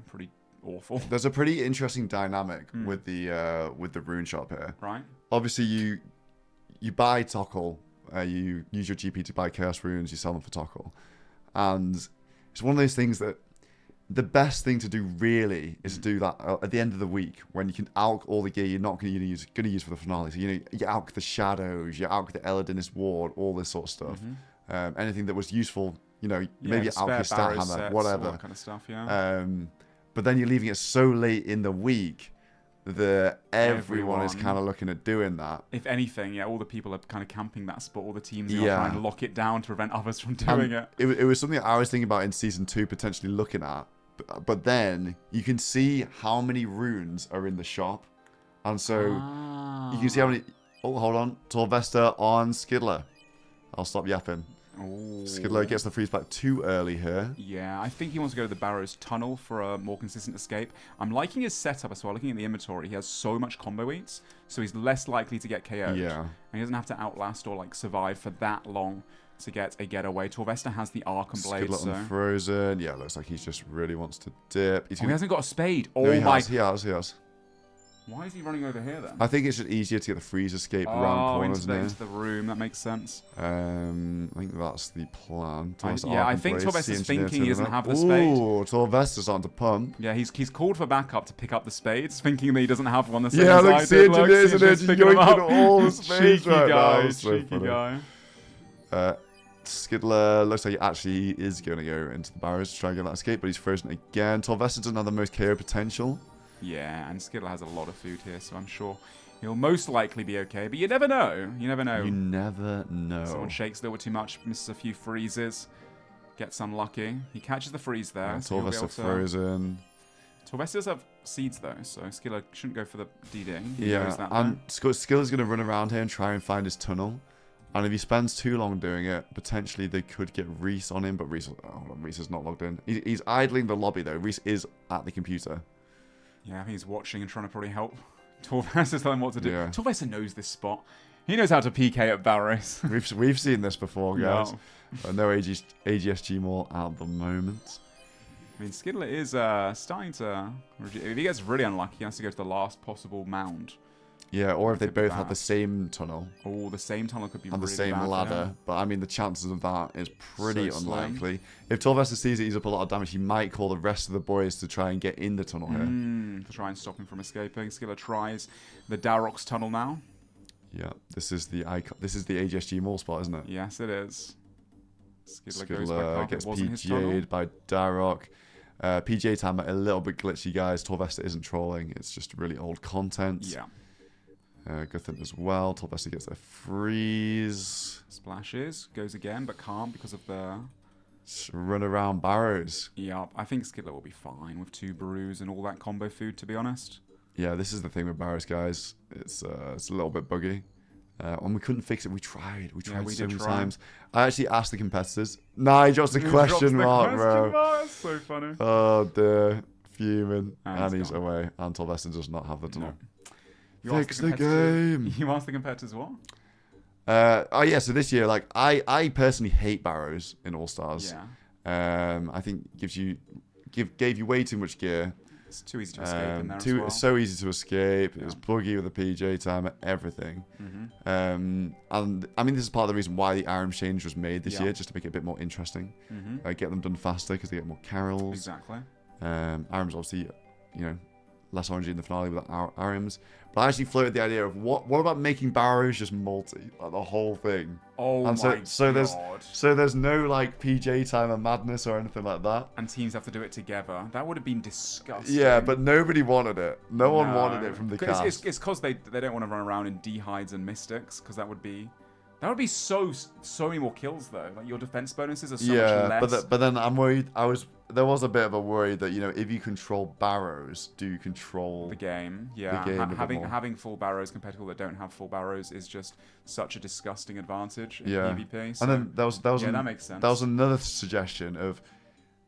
pretty awful. There's a pretty interesting dynamic with the rune shop here. Right. Obviously, you buy Toggle, you use your GP to buy Chaos Runes, you sell them for Toggle. And it's one of those things that the best thing to do really is to do that at the end of the week when you can alch all the gear you're not going to use for the finale. So you alch the shadows, you alch the Eladinist ward, all this sort of stuff. Anything that was useful, maybe alch your stat hammer, whatever. All that kind of stuff, yeah. But then you're leaving it so late in the week that everyone is kind of looking at doing that. If anything, all the people are kind of camping that spot. All the teams are trying to lock it down to prevent others from doing it. It was something I was thinking about in Season 2, potentially looking at. But then you can see how many runes are in the shop. And so you can see how many... Oh, hold on. Torvesta on Skidler. I'll stop yapping. Skidler gets the freeze back too early here. Yeah, I think he wants to go to the Barrows Tunnel for a more consistent escape. I'm liking his setup as well. Looking at the inventory, he has so much combo eats, so he's less likely to get KO'd. Yeah. And he doesn't have to outlast or survive for that long to get a getaway. Torvesta has the Arc and Blade. Skidler unfrozen. Yeah, looks like he just really wants to dip. He hasn't got a spade. No, he has. Why is he running over here then? I think it's just easier to get the freeze escape around corners into the room. That makes sense. I think that's the plan. I think Torvesta's thinking he doesn't have the spade. Ooh, Torvesta's starting to pump. Yeah, he's called for backup to pick up the spades, thinking that he doesn't have one the same as I did. Sea Engineers and it's yoinking all the spades cheeky right guy, now. So cheeky guy. Skidler looks like he actually is going to go into the Barrows to try and get that escape, but he's frozen again. Torvesta doesn't have the most KO potential. Yeah, and Skidler has a lot of food here, so I'm sure he'll most likely be okay. But you never know. You never know. You never know. Someone shakes a little too much, misses a few freezes, gets unlucky. He catches the freeze there. Yeah, so Torvesta frozen. Torvesta does have seeds, though, so Skidler shouldn't go for the DD. And Skidler's going to run around here and try and find his tunnel. And if he spends too long doing it, potentially they could get Reese on him, but Reese is not logged in. He's idling the lobby, though. Reese is at the computer. Yeah, I think he's watching and trying to probably help Torvesta tell him what to do. Yeah. Torvesta knows this spot. He knows how to PK at Barrows. We've seen this before, guys. No AGSG more at the moment. I mean, Skidler is starting to... If he gets really unlucky, he has to go to the last possible mound. Yeah, or if they both have the same tunnel. Oh, the same tunnel could be really bad. And the same ladder. Yeah. But, I mean, the chances of that is pretty unlikely. If Torvesta sees that he's up a lot of damage, he might call the rest of the boys to try and get in the tunnel here. To try and stop him from escaping. Skidler tries the Darrock's tunnel now. Yeah, this is the AGSG mall spot, isn't it? Yes, it is. Skidler goes back up. Gets PGA'd by Darrock. PGA time a little bit glitchy, guys. Torvesta isn't trolling. It's just really old content. Yeah. Guthant as well. Torvesta gets a freeze. Splashes. Goes again, but can't because of the... Run around Barrows. Yeah, I think Skidler will be fine with 2 brews and all that combo food, to be honest. Yeah, this is the thing with Barrows, guys. It's a little bit buggy. And we couldn't fix it. We tried. We tried so many times. I actually asked the competitors. Nah, he drops the question mark, bro. That's so funny. Oh, dear. fuming. And he's gone. away. And Torveston does not have the tunnel. You asked Fix the game. You asked the competitors what? Oh yeah, so this year, like I personally hate Barrows in All Stars. Yeah. I think gave you way too much gear. It's too easy to escape in there as well. It's so easy to escape. It was buggy with the PJ timer, everything. And I mean, this is part of the reason why the ARM change was made this year, just to make it a bit more interesting. Get them done faster because they get more carols. Exactly. ARM's obviously, less orangey in the finale with ARMs. But I actually floated the idea of what about making Barrows just multi, like the whole thing. Oh and my God. So there's no like PJ timer madness or anything like that. And teams have to do it together. That would have been disgusting. Yeah, but nobody wanted it. No one wanted it from the cast. It's because they don't want to run around in D-Hides and Mystics, because that would be so many more kills though. Like your defense bonuses are so much less. but then I'm worried. There was a bit of a worry that if you control Barrows, do you control the game? Yeah, having full Barrows compared to people that don't have full Barrows is just such a disgusting advantage in PvP. So, and then that makes sense. That was another suggestion of,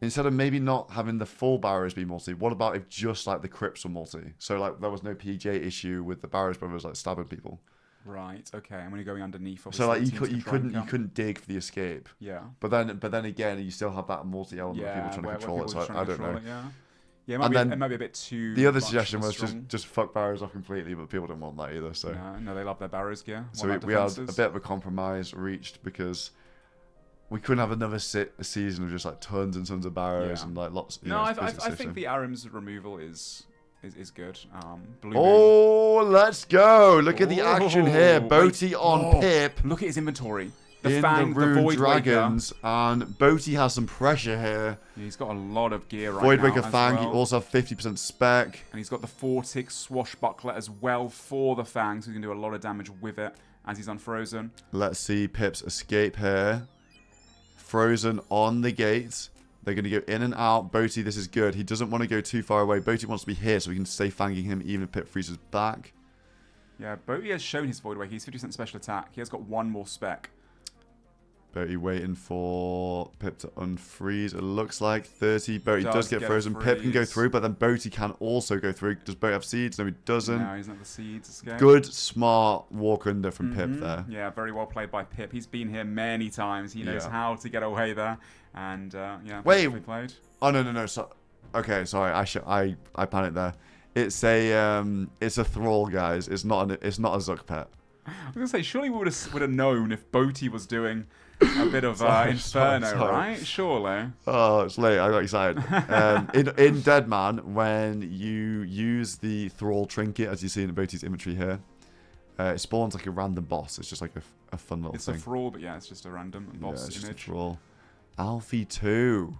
instead of maybe not having the full Barrows be multi, what about if just like the Crypts were multi? So like there was no PJ issue with the Barrows brothers like stabbing people. Right. Okay. And when you're going underneath, so like you couldn't dig for the escape. Yeah. But then again, you still have that multi element of people trying to control it. So I don't know. Yeah. It might be a bit too. The other suggestion was just fuck Barrows off completely, but people don't want that either. So no, they love their Barrows gear. So we had a bit of a compromise reached because we couldn't have another season of just like tons and tons of Barrows and like lots. I think the ARM's removal is good. Let's go! Look at the action here. Boaty on Pip. Look at his inventory. The Fang, the Void Dragons, and Boaty has some pressure here. Yeah, he's got a lot of gear right Void now. Waker Fang, he also have 50% spec. And he's got the 4-tick Swashbuckler as well for the Fang, so he can do a lot of damage with it as he's unfrozen. Let's see Pip's escape here. Frozen on the gates. They're going to go in and out. Boaty, this is good. He doesn't want to go too far away. Boaty wants to be here so we can stay fanging him even if Pip freezes back. Yeah, Boaty has shown his Void Wake. He's 50% special attack. He has got one more spec. Boaty waiting for Pip to unfreeze. It looks like 30. Boaty does get frozen. Pip can go through, but then Boaty can also go through. Does Boaty have seeds? No, he doesn't. No, he doesn't have the seeds. Escape. Good, smart walk under from Pip there. Yeah, very well played by Pip. He's been here many times. He knows how to get away there. And wait. Played. Oh no. So, okay, sorry. I panicked there. It's a thrall, guys. It's not a Zuck pet. I was gonna say, surely we would have known if Boaty was doing a bit of Inferno, right? Surely. Oh, it's late. I got excited. In Deadman, when you use the Thrall trinket, as you see in Boaty's inventory here, it spawns like a random boss. It's just like a fun little thing. It's a thrall, but it's just a random boss it's image. Just a thrall. Alfie 2.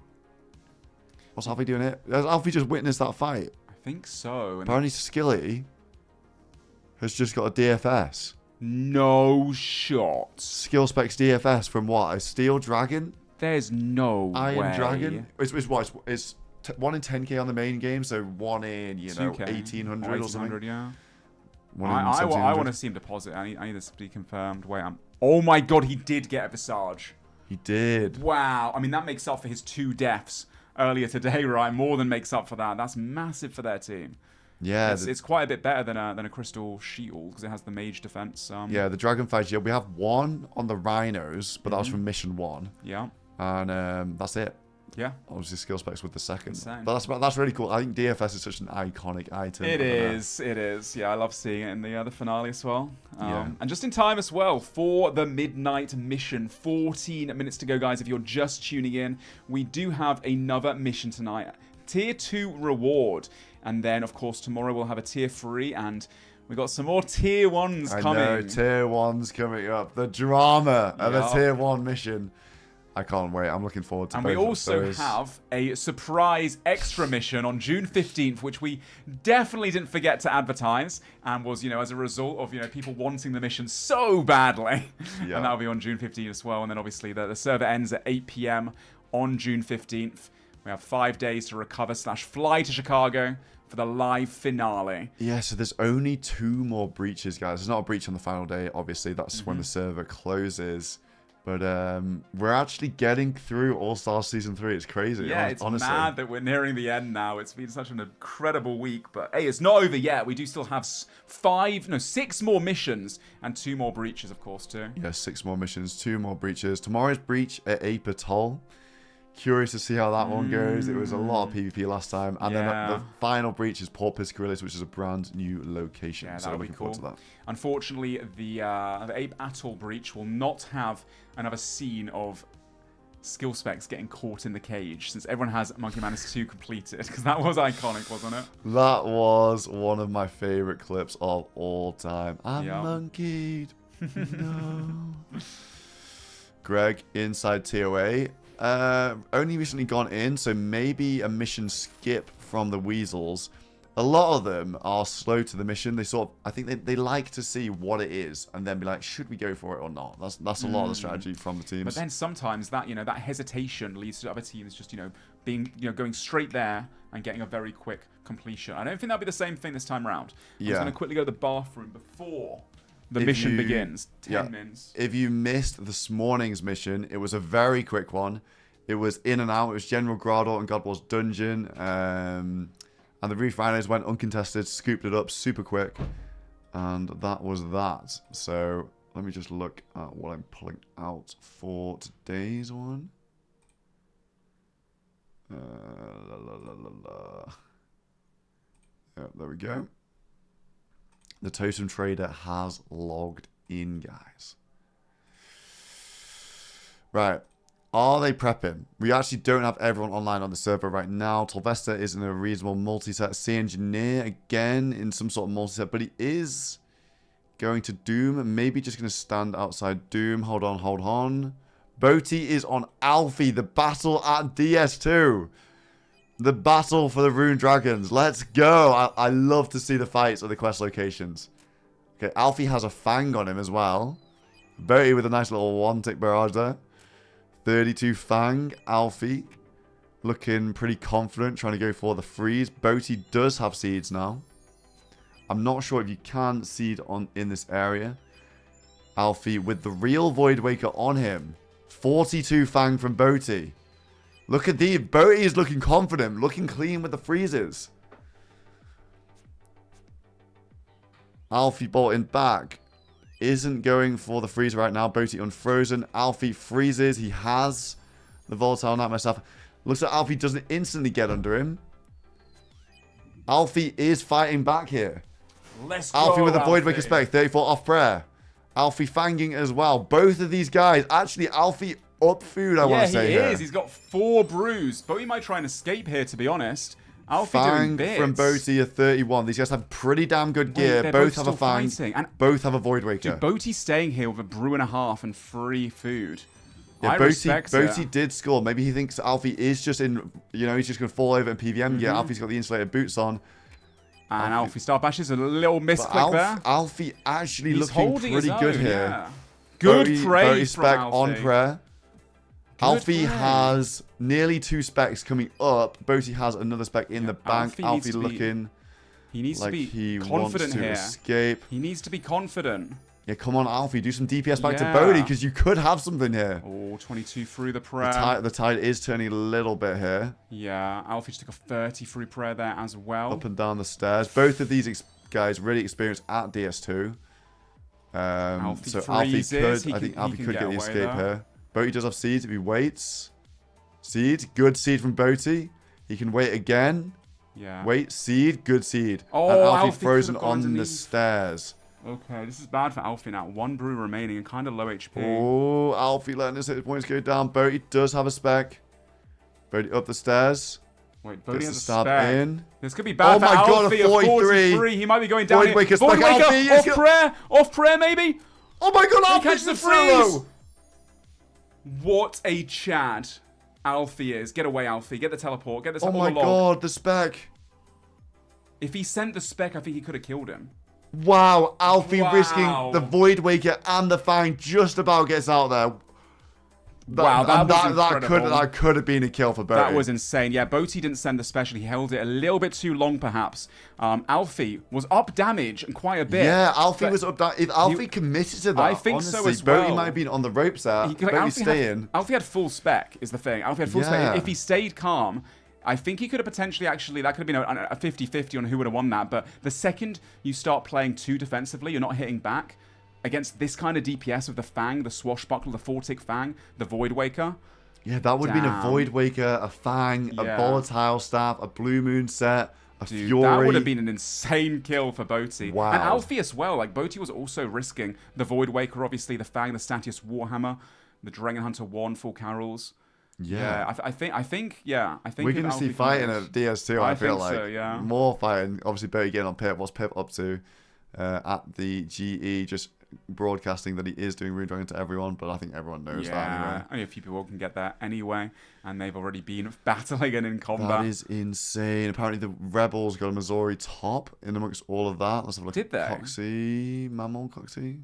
What's Alfie doing here? Has Alfie just witnessed that fight? I think so. Apparently Skilly has just got a DFS. No shot. Skill specs DFS from what? A Steel Dragon? There's no Iron way. Dragon? It's 1 in 10k on the main game, so 1 in, 1800 or something. Yeah. I want to see him deposit. I need this to be confirmed. Wait, oh my god, he did get a Visage. He did. Wow. I mean, that makes up for his 2 deaths earlier today, right? More than makes up for that. That's massive for their team. Yeah. It's quite a bit better than a Crystal Shield because it has the mage defense. Yeah, the Dragonfly Shield. We have 1 on the Rhinos, but that was from Mission 1. Yeah. And that's it. Yeah. Obviously, skill specs with the second. Insane. But that's really cool. I think DFS is such an iconic item. It is. Yeah, I love seeing it in the finale as well. And just in time as well for the midnight mission. 14 minutes to go, guys. If you're just tuning in, we do have another mission tonight. Tier 2 reward. And then, of course, tomorrow we'll have a Tier 3 and we got some more Tier 1s coming. I know, Tier 1s coming up. The drama of a Tier 1 mission. I can't wait. I'm looking forward to and both we also of those. have a surprise extra mission on June 15th, which we definitely didn't forget to advertise and was, as a result of, people wanting the mission so badly. Yeah. And that'll be on June 15th as well. And then obviously the server ends at 8 p.m. on June 15th. We have 5 days to recover/fly to Chicago for the live finale. Yeah, so there's only 2 more breaches, guys. There's not a breach on the final day, obviously. That's when the server closes. But we're actually getting through All Stars Season 3. It's crazy. Yeah, it's honestly. mad that we're nearing the end now. It's been such an incredible week. But hey, it's not over yet. We do still have 6 more missions and 2 more breaches, of course, too. Yeah, 6 more missions, 2 more breaches. Tomorrow's breach at Ape Atoll. Curious to see how that one goes. It was a lot of PvP last time. And then the final breach is Port Piscarillis, which is a brand new location. Yeah, so that'll be looking cool. forward to that. Unfortunately, the Ape Atoll breach will not have another scene of skill specs getting caught in the cage, since everyone has Monkey Madness 2 completed, because that was iconic, wasn't it? That was one of my favorite clips of all time. I'm monkeyed. No. Greg inside TOA. Only recently gone in, so maybe a mission skip from the Weasels. A lot of them are slow to the mission. They I think they like to see what it is and then be like, should we go for it or not? That's a lot of the strategy from the teams. But then sometimes that that hesitation leads to other teams just being going straight there and getting a very quick completion. I don't think that'll be the same thing this time around. I'm just going to quickly go to the bathroom before the mission begins. 10 minutes. If you missed this morning's mission, it was a very quick one. It was in and out. It was General Grardor and God War's Dungeon. And the Reef Rhinos went uncontested, scooped it up super quick. And that was that. So let me just look at what I'm pulling out for today's one. Yeah, there we go. The Totem Trader has logged in, guys. Right. Are they prepping? We actually don't have everyone online on the server right now. Tolvesta is in a reasonable multi-set. Sea Engineer, again, in some sort of multi-set. But he is going to Doom. Maybe just going to stand outside Doom. Hold on. Boaty is on Alfie. The battle at DS2. The battle for the Rune Dragons. Let's go. I love to see the fights at the quest locations. Okay, Alfie has a Fang on him as well. Boaty with a nice little one-tick barrage there. 32 Fang. Alfie looking pretty confident, trying to go for the freeze. Boaty does have seeds now. I'm not sure if you can seed in this area. Alfie with the real Void Waker on him. 42 Fang from Boaty. Look at these. Boaty is looking confident, looking clean with the freezes. Alfie bolting back. Isn't going for the freeze right now. Boaty unfrozen. Alfie freezes. He has the Volatile Nightmare Staff. Looks like Alfie doesn't instantly get under him. Alfie is fighting back here. Let's go, Alfie with a Void Waker Alfie. spec. 34 off prayer. Alfie fanging as well. Both of these guys. Actually, Alfie up food, I want to say. Yeah, he is. He's got 4 brews. Boaty might try and escape here, to be honest. Alfie doing Fang bits. from Boaty at 31. These guys have pretty damn good gear. They're Both have a still Fang. fighting. And both have a Void Waker. dude, Boaty's staying here with a brew and a half and free food. Yeah, I respect Boaty it. did score. Maybe he thinks Alfie is just in, he's just going to fall over in PVM gear. Alfie's got the insulated boots on. And Alfie Star Bashes a little misclick there. Alfie actually He's looking holding pretty his good own, here. yeah. Good praise Boaty from spec Alfie. on prayer. Good Alfie play. has nearly 2 specs coming up. Boaty has another spec in the bank. Alfie Alfie needs to be- looking He needs like to be he wants confident to here. escape. He needs to be confident. Yeah, come on, Alfie. Do some DPS back to Yeah. Boaty because you could have something here. Oh, 22 through the prayer. The tide is turning a little bit here. Yeah, Alfie just took a 30 free prayer there as well. Up and down the stairs. Both of these guys really experienced at DS2. Alfie So freezes. Alfie He could, I think can- Alfie he can could get get the away escape there. here. Boaty does have seeds if he waits. Seed, good seed from Boaty. He can wait again. Yeah. Wait, seed, good seed. Oh, and Alfie Alfie frozen could've gone on the underneath. stairs. Okay, this is bad for Alfie now. 1 brew remaining and kind of low HP. Oh, Alfie letting his hit points go down. Boaty does have a spec. Boaty up the stairs. Wait, Boaty Gets has the a stab spec. in. This could be bad Oh for my Alfie. God, a at 43. 43. He might be going down Void here. Waker Void spec, Waker Alfie, yes, off prayer maybe. Oh my God, He Alfie catches the the solo. freeze. What a Chad Alfie is. Get away, Alfie. Get the teleport. Get the Oh my log. God, the spec. If he sent the spec, I think he could have killed him. Wow, Alfie Wow. risking the Void Waker and the Fang just about gets out there. Wow, that could have been a kill for Boaty. That was insane. Yeah, Boaty didn't send the special. He held it a little bit too long, perhaps. Alfie was up damage and quite a bit. Yeah, Alfie was up damage. If Alfie committed to that, I think honestly, so as well. Boaty might have been on the ropes there. Alfie had full spec, is the thing. Alfie had full spec. If he stayed calm, I think he could have potentially that could have been a 50-50 on who would have won that. But the second you start playing too defensively, you're not hitting back against this kind of DPS of the Fang, the Swashbuckler, the 4-tick Fang, the Void Waker. Yeah, that would have been a Void Waker, a Fang, a Volatile Staff, a Blue Moon set, a Fury. That would have been an insane kill for Boaty. Wow. And Alfie as well. Like, Boaty was also risking the Void Waker, obviously, the Fang, the Statius Warhammer, the Dragon Hunter 1 full carols. Yeah, I think we're going to see fighting at DS2. I feel like so, yeah. More fighting. Obviously, Boaty again on Pip. What's Pip up to at the GE? Just broadcasting that he is doing Rune Dragon to everyone, but I think everyone knows that anyway. Only a few people can get that anyway, and they've already been battling and in combat. That is insane. Apparently, the Rebels got a Missouri top in amongst all of that. Let's have a look. Did they? Coxie, Mammal Coxie,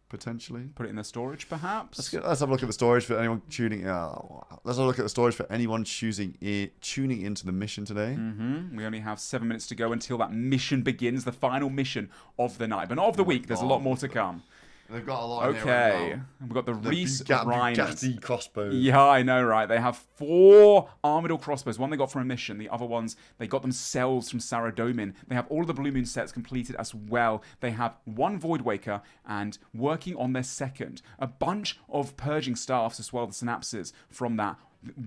potentially. Put it in the storage, perhaps. Let's have a look at the storage for anyone tuning. Let's have a look at the storage for anyone tuning into the mission today. We only have 7 minutes to go until that mission begins, the final mission of the night, but not of the week. There's a lot more to come. They've got a lot. Okay, we've got the Reese Bugatti crossbow. Yeah, I know, right? They have 4 Armadillo crossbows. One they got from a mission. The other ones they got themselves from Saradomin. They have all of the Blue Moon sets completed as well. They have 1 Void Waker and working on their second. A bunch of Purging Staffs as well, the Synapses from that.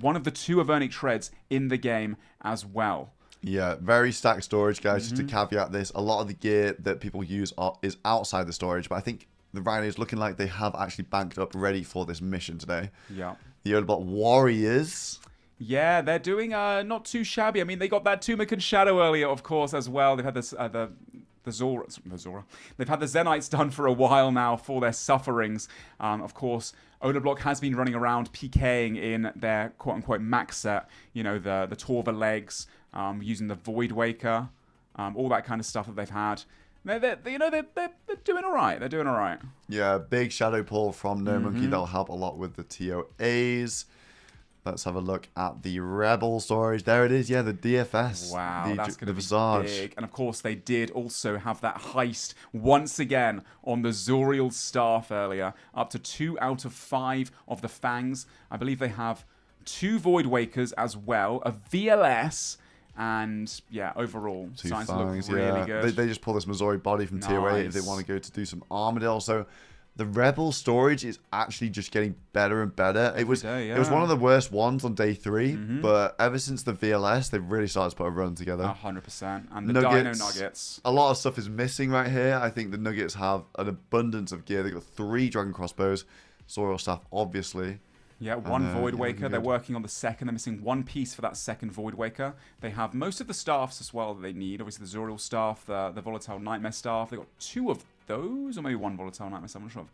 One of the 2 Avernic Treads in the game as well. Yeah, very stacked storage, guys. Just to caveat this, a lot of the gear that people use is outside the storage, but I think the Rhino is looking like they have actually banked up ready for this mission today. Yeah. The Odebot Warriors. Yeah, they're doing not too shabby. I mean, they got that Tumican Shadow earlier, of course, as well. They've had this the Zora. They've had the Zenites done for a while now for their sufferings. Of course, Odeblock has been running around PKing in their quote-unquote max set. You know, the Torva legs, using the Void Waker, all that kind of stuff that they've had. They're doing all right. They're doing all right. Yeah, big shadow pull from No Monkey. That'll help a lot with the TOAs. Let's have a look at the Rebel storage. There it is. Yeah, the DFS. Wow, that's going to be Visage. big. And of course, they did also have that heist once again on the Zoriel staff earlier. Up to 2 out of 5 of the Fangs. I believe they have 2 Void Wakers as well. A VLS. And yeah, overall, 2 signs Fangs, look really good. They just pull this Missouri body from Tier 8 if they want to go to do some Armadillo. So the Rebel storage is actually just getting better and better. It was one of the worst ones on day 3, but ever since the VLS, they've really started to put a run together. 100%. And the Dino Nuggets. A lot of stuff is missing right here. I think the Nuggets have an abundance of gear. They've got 3 Dragon Crossbows, Zoriel Staff, obviously. Yeah, 1 Void Waker. They're working on the second. They're missing 1 piece for that second Void Waker. They have most of the staffs as well that they need. Obviously, the Zoriel staff, the Volatile Nightmare staff. They've got 2 of those, or maybe 1 Volatile Nightmare staff. I'm not sure.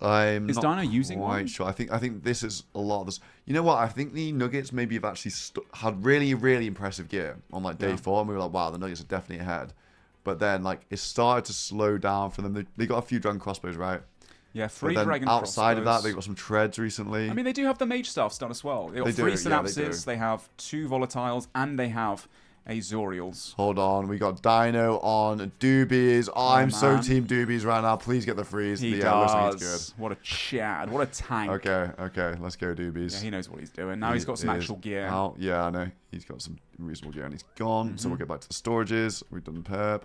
I'm Is not Dino using quite one? sure. I think this is a lot of this. You know what? I think the Nuggets maybe have actually had really, really impressive gear on like day 4, and we were like, wow, the Nuggets are definitely ahead. But then like it started to slow down for them. They got a few Dragon Crossbows, right? Yeah, 3 but then Dragon outside Crossbows. of that, they got some treads recently. I mean, they do have the Mage Staffs done as well. They got 3 Synapses, they have 2 Volatiles, and they have a Zoriels. Hold on, we got Dino on Doobies. Oh, I'm so team Doobies right now. Please get the freeze. He does. Good. What a Chad. What a tank. Okay, let's go Doobies. Yeah, he knows what he's doing. Now he's got some actual gear. Oh, yeah, I know. He's got some reasonable gear and he's gone. So we'll get back to the storages. We've done Perp.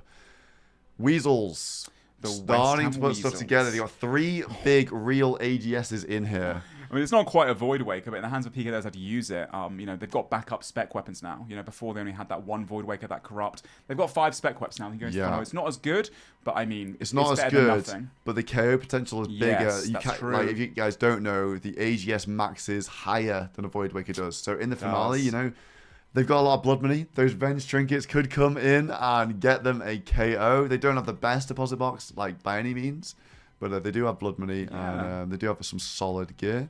Weasels. Starting to put stuff together. They got 3 big real AGSs in here. I mean, it's not quite a Void Waker, but in the hands of PK, those have to use it. You know, they've got backup spec weapons now. You know, before they only had that 1 Void Waker, that Corrupt. They've got 5 spec weapons now. It's not as good, but I mean, it's not as good. But the KO potential is bigger. Yes, that's true. Like, if you guys don't know, the AGS maxes higher than a Void Waker does. So in the finale, you know, they've got a lot of blood money. Those Venge trinkets could come in and get them a KO. They don't have the best deposit box, like, by any means. But they do have blood money, and they do have some solid gear.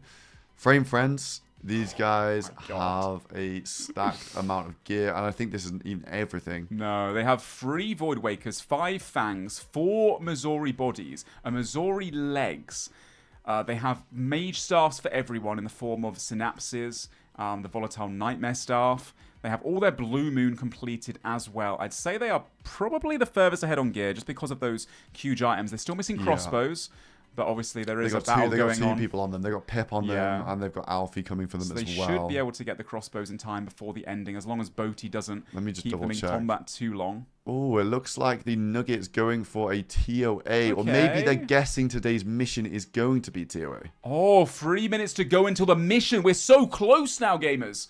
Frame Friends, these guys have a stacked amount of gear, and I think this isn't even everything. No, they have 3 Void Wakers, 5 Fangs, 4 Missouri bodies, a Missouri legs, They have mage staffs for everyone in the form of synapses, the volatile nightmare staff. They have all their Blue Moon completed as well. I'd say they are probably the furthest ahead on gear just because of those huge items. They're still missing crossbows, but obviously there is a battle they going got two on. people on them. They got Pip on them, and they've got Alfie coming for them So as they well. should be able to get the crossbows in time before the ending, as long as Boaty doesn't keep them in combat too long. Oh, it looks like the Nuggets going for a TOA, or maybe they're guessing today's mission is going to be TOA. Oh, 3 minutes to go until the mission. We're so close now, gamers.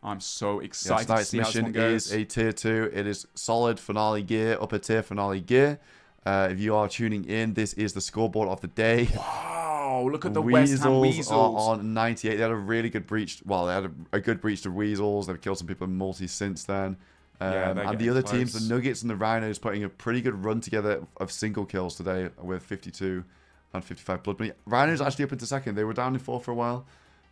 I'm so excited to see how this one goes. Tonight's mission is a tier 2. It is solid finale gear, upper tier finale gear. If you are tuning in, this is the scoreboard of the day. Wow, look at the West Ham Weasels. Are on 98. They had a really good breach. Well, they had a good breach to Weasels. They've killed some people in multi since then. And the other teams, the Nuggets and the Rhinos, putting a pretty good run together of single kills today with 52 and 55 blood money. Rhinos actually up into second. They were down in 4 for a while.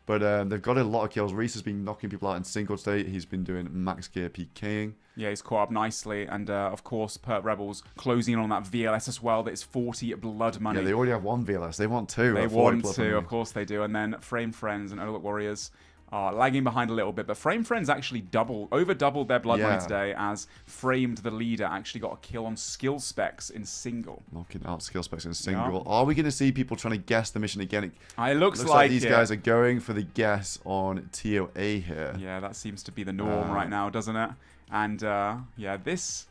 But they've got a lot of kills. Reese has been knocking people out in single today. He's been doing max gear PKing. Yeah, he's caught up nicely. And, of course, Perp Rebels closing in on that VLS as well. That is 40 blood money. Yeah, they already have 1 VLS. They want 2. They want 2, of course they do. And then Frame Friends and Olok Warriors are lagging behind a little bit. But Frame Friends actually over doubled their blood money today, as Framed, the leader, actually got a kill on skill specs in single. Knocking out skill specs in single. Yeah. Are we going to see people trying to guess the mission again? It looks like these guys are going for the guess on TOA here. Yeah, that seems to be the norm right now, doesn't it? And yeah, this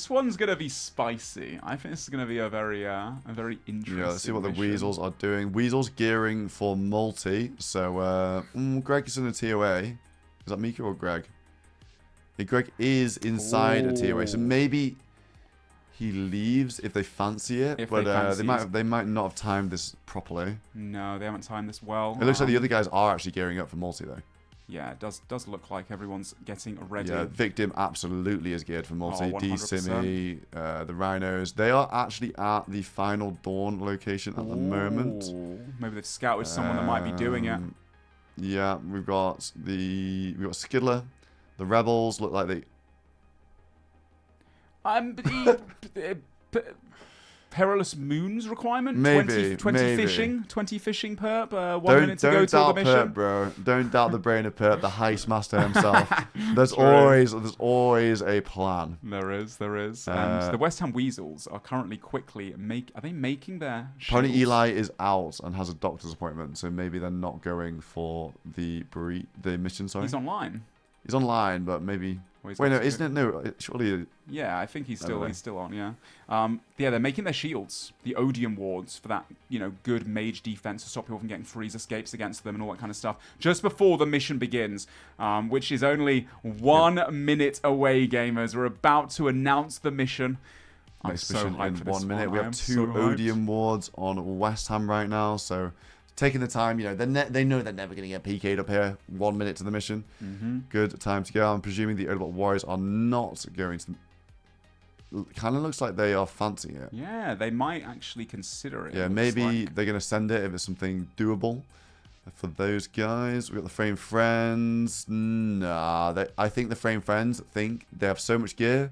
one's gonna be spicy. I think this is gonna be a very interesting. Yeah, let's see what the mission. Weasels are doing. Weasels gearing for multi. So Greg is in a TOA. Is that Mika or Greg? Yeah, Greg is inside a TOA. So maybe he leaves if they fancy it. They might not have timed this properly. No, they haven't timed this well. It looks like the other guys are actually gearing up for multi though. Yeah, it does look like everyone's getting ready. Yeah, Victim absolutely is geared for multi. D-Simi, the Rhinos. They are actually at the Final Dawn location at the moment. Maybe they've scouted someone that might be doing it. Yeah, we've got Skidler. The Rebels look like they... Perilous Moons requirement? Maybe. 20 fishing perp. 1 minute to go till the mission. Perp, bro. Don't doubt the brain of Perp, the heist master himself. There's always a plan. There is. And the West Ham Weasels are currently are they making their Pony shields? Eli is out and has a doctor's appointment, so maybe they're not going for the mission, sorry. He's online. He's online, but maybe... Wait, no, isn't it? No, surely... Yeah, I think he's still on, yeah. Yeah, they're making their shields, the Odium wards, for that, good mage defense to stop people from getting freeze escapes against them and all that kind of stuff, just before the mission begins, which is only 1 minute away, gamers. We're about to announce the mission. Next mission in 1 minute. We have 2 Odium wards on West Ham right now, so... Taking the time, they know they're never going to get PK'd up here. 1 minute to the mission. Good time to go. I'm presuming the Old Warriors are not going to... Kind of looks like they are fancying it. Yeah, they might actually consider it. Yeah, maybe they're going to send it if it's something doable for those guys. We've got the Frame Friends. Nah, I think the Frame Friends think they have so much gear,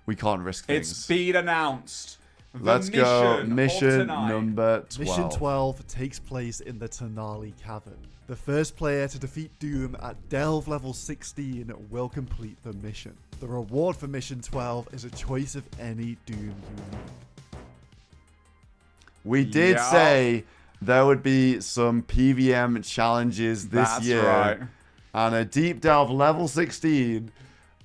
we can't risk things. It's been announced. Let's go. Mission number 12. Mission 12 takes place in the Tenali Cavern. The first player to defeat Doom at Delve level 16 will complete the mission. The reward for Mission 12 is a choice of any Doom unique. We did say there would be some PVM challenges this year. Right. And a Deep Delve level 16...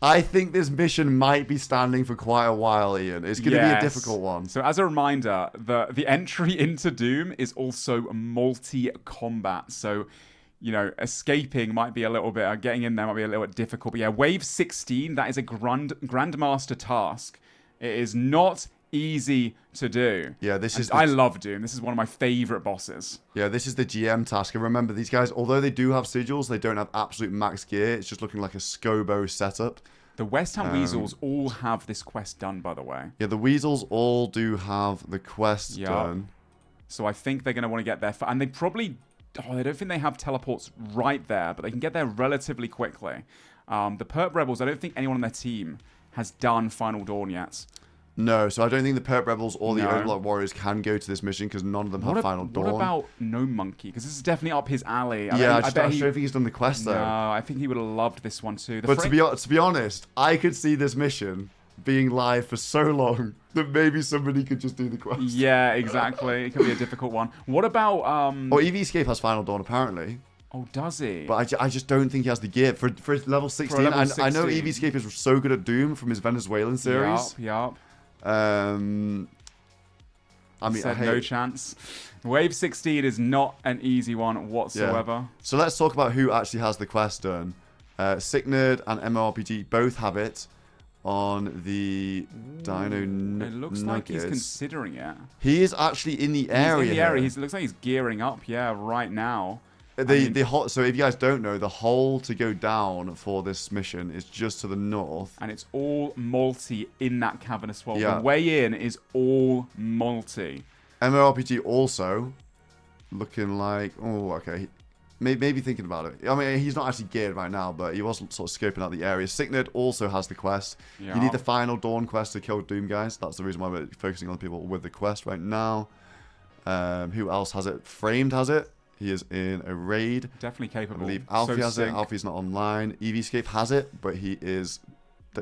I think this mission might be standing for quite a while, Ian. It's going to be a difficult one. So as a reminder, the entry into Doom is also multi-combat. So, escaping might be a little bit, getting in there might be a little bit difficult. But yeah, Wave 16, that is a Grandmaster task. It is not easy to do. Yeah, I love Doom. This is one of my favorite bosses. Yeah, this is the GM task. And remember, these guys, although they do have sigils, they don't have absolute max gear. It's just looking like a Scobo setup. The West Ham Weasels all have this quest done, by the way. Yeah, the Weasels all do have the quest done. So I think they're going to want to get there. And they probably... I don't think they have teleports right there, but they can get there relatively quickly. The Perp Rebels, I don't think anyone on their team has done Final Dawn yet. No, so I don't think the Perp Rebels or the No. Overlord Warriors can go to this mission because none of them have Final Dawn. What about No Monkey? Because this is definitely up his alley. I bet don't he, think he's done the quest though. No, I think he would have loved this one too. But to be honest, I could see this mission being live for so long that maybe somebody could just do the quest. Yeah, exactly. It could be a difficult one. What about Oh, EVscape has Final Dawn apparently. Oh, does he? But I just don't think he has the gear for level 16. level I know 16. EVscape is so good at Doom from his Venezuelan series. Yup. I mean, Said no chance. Wave 16 is not an easy one whatsoever. Yeah. So let's talk about who actually has the quest done. Sicknerd and MMORPG both have it on the Dino It looks like he's considering it. He is actually in the area. He's in the area. here. He looks like he's gearing up. Yeah, right now. So if you guys don't know, the hole to go down for this mission is just to the north. And it's all multi in that cavernous wall. Yeah. The way in is all multi. MMORPG also looking like, oh, okay. Maybe thinking about it. I mean, he's not actually geared right now, but he was sort of scoping out the area. Sicknerd also has the quest. Yeah. You need the Final Dawn quest to kill Doom guys. That's the reason why we're focusing on people with the quest right now. Who else has it? Framed has it. He is in a raid. Definitely capable. I believe Alfie has it. sync. Alfie's not online. EVscape has it, but he is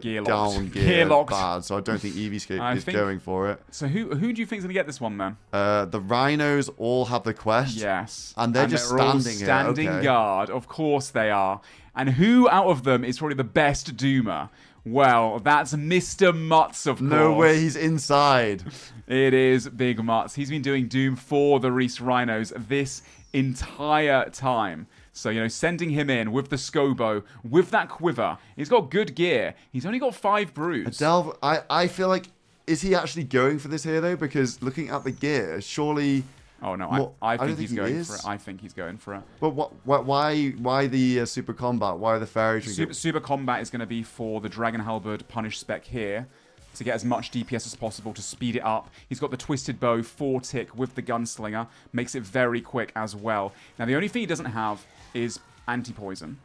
Gear-locked. down gear Gear-locked. bad, so I don't think EVscape I is think- going for it. So who do you think is going to get this one then? The Rhinos all have the quest. Yes. And they're just all standing here. standing Okay. guard. Of course they are. And who out of them is probably the best Doomer? Well, that's Mr. Mutz, of course. No way, he's inside. It is Big Mutz. He's been doing Doom for the Reese Rhinos this entire time. So, sending him in with the Scobo, with that quiver. He's got good gear. He's only got 5 brews. Delve, I feel like, is he actually going for this here, though? Because looking at the gear, surely... Oh, no, Well, I don't think he's going is. for it. I think he's going for it. But why the Super Combat? Why the Fairy Trinket? Super Combat is going to be for the Dragon Halberd Punish spec here to get as much DPS as possible to speed it up. He's got the Twisted Bow 4-tick with the Gunslinger. Makes it very quick as well. Now, the only thing he doesn't have is anti-poison.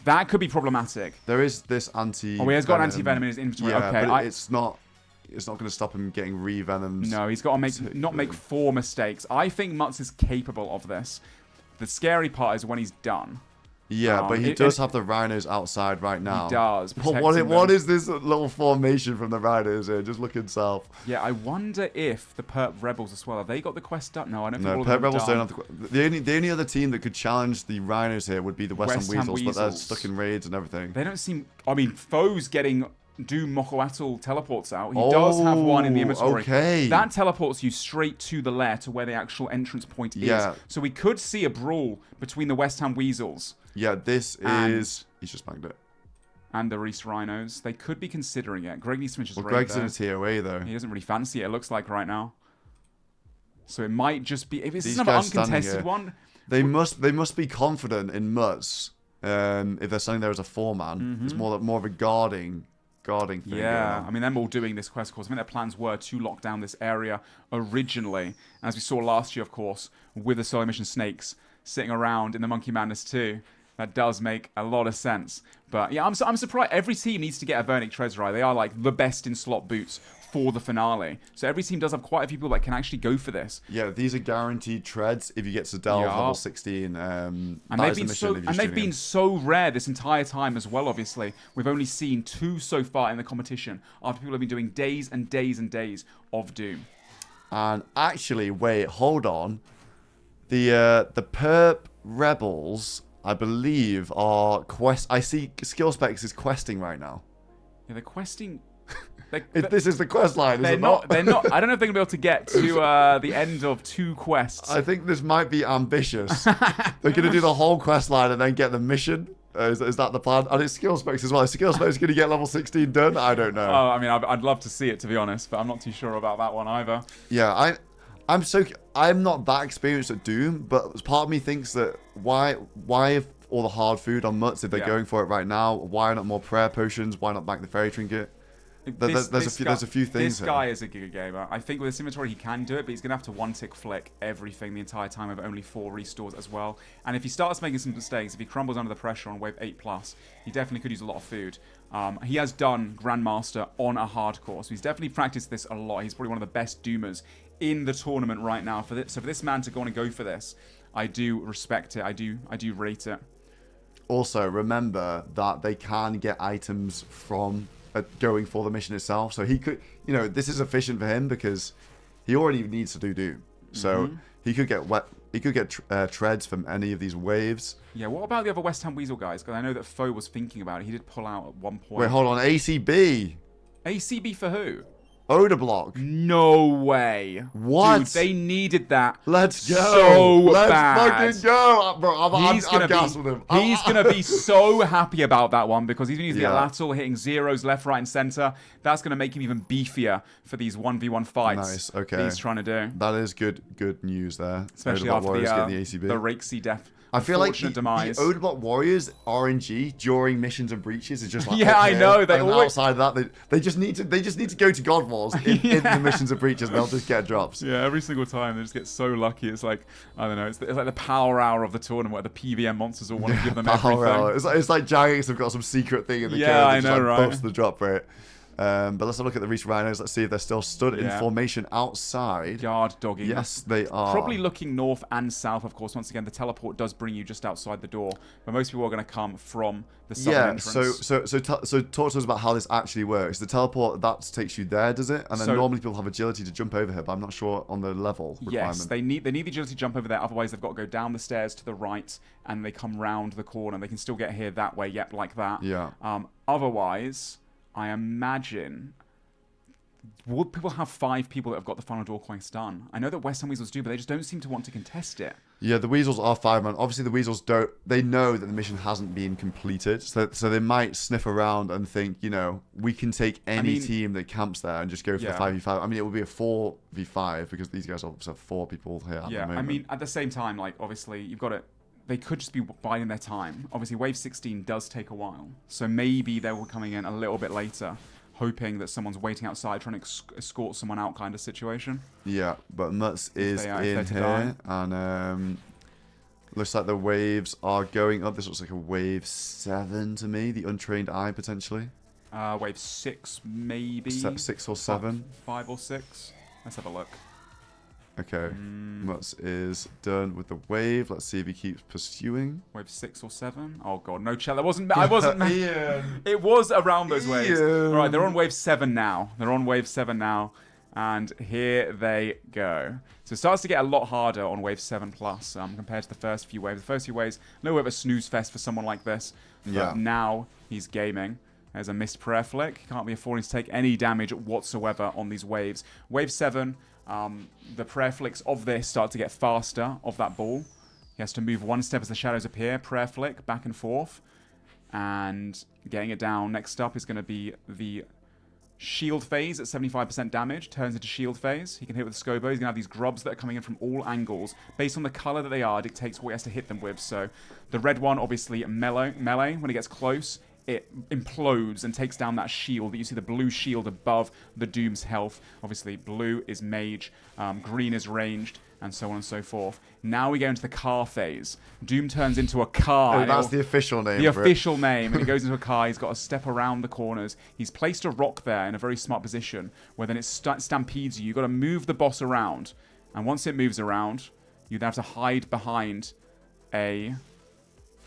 That could be problematic. There is this anti... Oh, he has got an anti-venom in his inventory. Yeah, okay, but it's not going to stop him getting re-venoms. No, he's got to not make 4 mistakes. I think Mutz is capable of this. The scary part is when he's done. Yeah, but he does have the Rhinos outside right now. He does. But what is this little formation from the Rhinos here? Just looking south. Yeah, I wonder if the Perp Rebels as well, have they got the quest done? No, I don't think No, all of them Perp Rebels done. don't have the only other team that could challenge the Rhinos here would be the West Ham Weasels, but they're stuck in raids and everything. They don't seem... I mean, Foe's getting Doom Mokoatl teleports out. He does have one in the inventory. Okay. That teleports you straight to the lair, to where the actual entrance point Yeah. is. So we could see a brawl between the West Ham Weasels. Yeah, this is... He's just banked it. And the Reese Rhinos. They could be considering it. Greg needs to just Well, Greg's in a TOA, though. He doesn't really fancy it, it looks like, right now. So it might just be... If it's These another guys standing uncontested here, one... They must be confident in Mutz if they're standing there as a 4-man. It's more of a guarding thing. Yeah, I mean, them all doing this quest, of course. I think their plans were to lock down this area originally. And as we saw last year, of course, with the SoloMission snakes sitting around in the Monkey Madness too. That does make a lot of sense. But yeah, I'm surprised. Every team needs to get a Vernic Treads right. They are like the best in slot boots for the finale. So every team does have quite a few people that can actually go for this. Yeah, these are guaranteed treads if you get to delve level 16. And they've been so rare this entire time as well, obviously. We've only seen 2 so far in the competition after people have been doing days and days and days of Doom. And actually, wait, hold on. The Perp Rebels, I believe, are I see skill specs is questing right now. Yeah, they're questing. This is the quest line, is they're it not? They're not. I don't know if they're gonna be able to get to the end of 2 quests. I think this might be ambitious. They're gonna do the whole quest line and then get the mission. Is that the plan? And it's skill specs as well. Is skill specs gonna get level 16 done? I don't know. Oh, I mean, I'd love to see it, to be honest, but I'm not too sure about that one either. Yeah, I'm not that experienced at Doom, but part of me thinks that why if all the hard food on Mutz if they're going for it right now? Why not more prayer potions? Why not bank the fairy trinket? There's a few things. This guy is a Giga Gamer. I think with this inventory he can do it, but he's going to have to one-tick flick everything the entire time with only 4 restores as well. And if he starts making some mistakes, if he crumbles under the pressure on wave 8+, he definitely could use a lot of food. He has done Grandmaster on a hardcore, so he's definitely practiced this a lot. He's probably one of the best doomers in the tournament right now. So for this man to go on and go for this, I do respect it. I do rate it. Also, remember that they can get items from going for the mission itself. So he could, this is efficient for him because he already needs to do Doom. So he could get treads from any of these waves. Yeah, what about the other West Ham Weasel guys? Because I know that Foe was thinking about it. He did pull out at one point. Wait, hold on. ACB. ACB for who? Odor block. No way. What? Dude, they needed that. Let's go. So Let's bad. fucking go. Bro, I'm gassed with him. He's going to be so happy about that one because he's been using Yeah. Lateral, hitting zeros left, right, and center. That's going to make him even beefier for these 1v1 fights Nice. Okay. that he's trying to do. That is good news there. Especially Odor block after Warriors the getting the ACB. Rakesy death. I feel like Unfortunate demise. the Odeblock Warriors RNG during missions and breaches is just like Yeah, I know, they and always- outside of that they just need to go to God Wars in the missions and breaches and they'll just get drops. Yeah, every single time they just get so lucky. It's like, I don't know, it's like the power hour of the tournament where the PVM monsters all want to give them Power everything. hour. It's like Jagex have got some secret thing in the Yeah, code that I just know, like right? buffs the drop rate. But let's have a look at the recent rhinos. Let's see if they're still stood in Yeah. formation outside. Guard dogging. Yes, they are. Probably looking north and south, of course. Once again, the teleport does bring you just outside the door, but most people are going to come from the southern Yeah, entrance. so talk to us about how this actually works. The teleport, that takes you there, does it? And then So- normally people have agility to jump over here, but I'm not sure on the level requirement. Yes, they need the agility to jump over there. Otherwise, they've got to go down the stairs to the right, and they come round the corner. They can still get here that way. Yep, like that. Yeah. Otherwise, I imagine. Would people have 5 people that have got the final door coins done? I know that West Ham Weasels do, but they just don't seem to want to contest it. Yeah, the Weasels are 5-man. Obviously, the Weasels don't. They know that the mission hasn't been completed, so they might sniff around and think, we can take any team that camps there and just go for the 5v5. I mean, it would be a 4v5 because these guys obviously have 4 people here. At the moment. I mean, at the same time, like obviously, you've got to. They could just be biding their time. Obviously, wave 16 does take a while, so maybe they were coming in a little bit later, hoping that someone's waiting outside trying to escort someone out, kind of situation. Yeah, but Mutz is if in they're to die. here, and looks like the waves are going up. This looks like a wave 7 to me. The untrained eye potentially. Wave 6 maybe. 6 or 7. 5 or 6. Let's have a look. Okay, Mutz is done with the wave. Let's see if he keeps pursuing. Wave 6 or 7. Oh god, no chat. I wasn't. Ian. It was around those waves. Ian. All right, they're on wave 7 now. And here they go. So it starts to get a lot harder on wave 7 plus compared to the first few waves. The first few waves, a little bit of a snooze fest for someone like this. But Yeah. now he's gaming. There's a missed prayer flick. Can't be affording to take any damage whatsoever on these waves. Wave 7, the prayer flicks of this start to get faster of that ball. He has to move one step as the shadows appear. Prayer flick, back and forth. And getting it down. Next up is going to be the shield phase at 75% damage. Turns into shield phase. He can hit with the Scobo. He's going to have these grubs that are coming in from all angles. Based on the color that they are, dictates what he has to hit them with. So the red one, obviously, melee. When it gets close, it implodes and takes down that shield. You see the blue shield above the Doom's health. Obviously, blue is mage, green is ranged, and so on and so forth. Now we go into the car phase. Doom turns into a car. Oh, that's the official name. The official name. And he goes into a car. He's got to step around the corners. He's placed a rock there in a very smart position where then it stampedes you. You've got to move the boss around. And once it moves around, you then have to hide behind a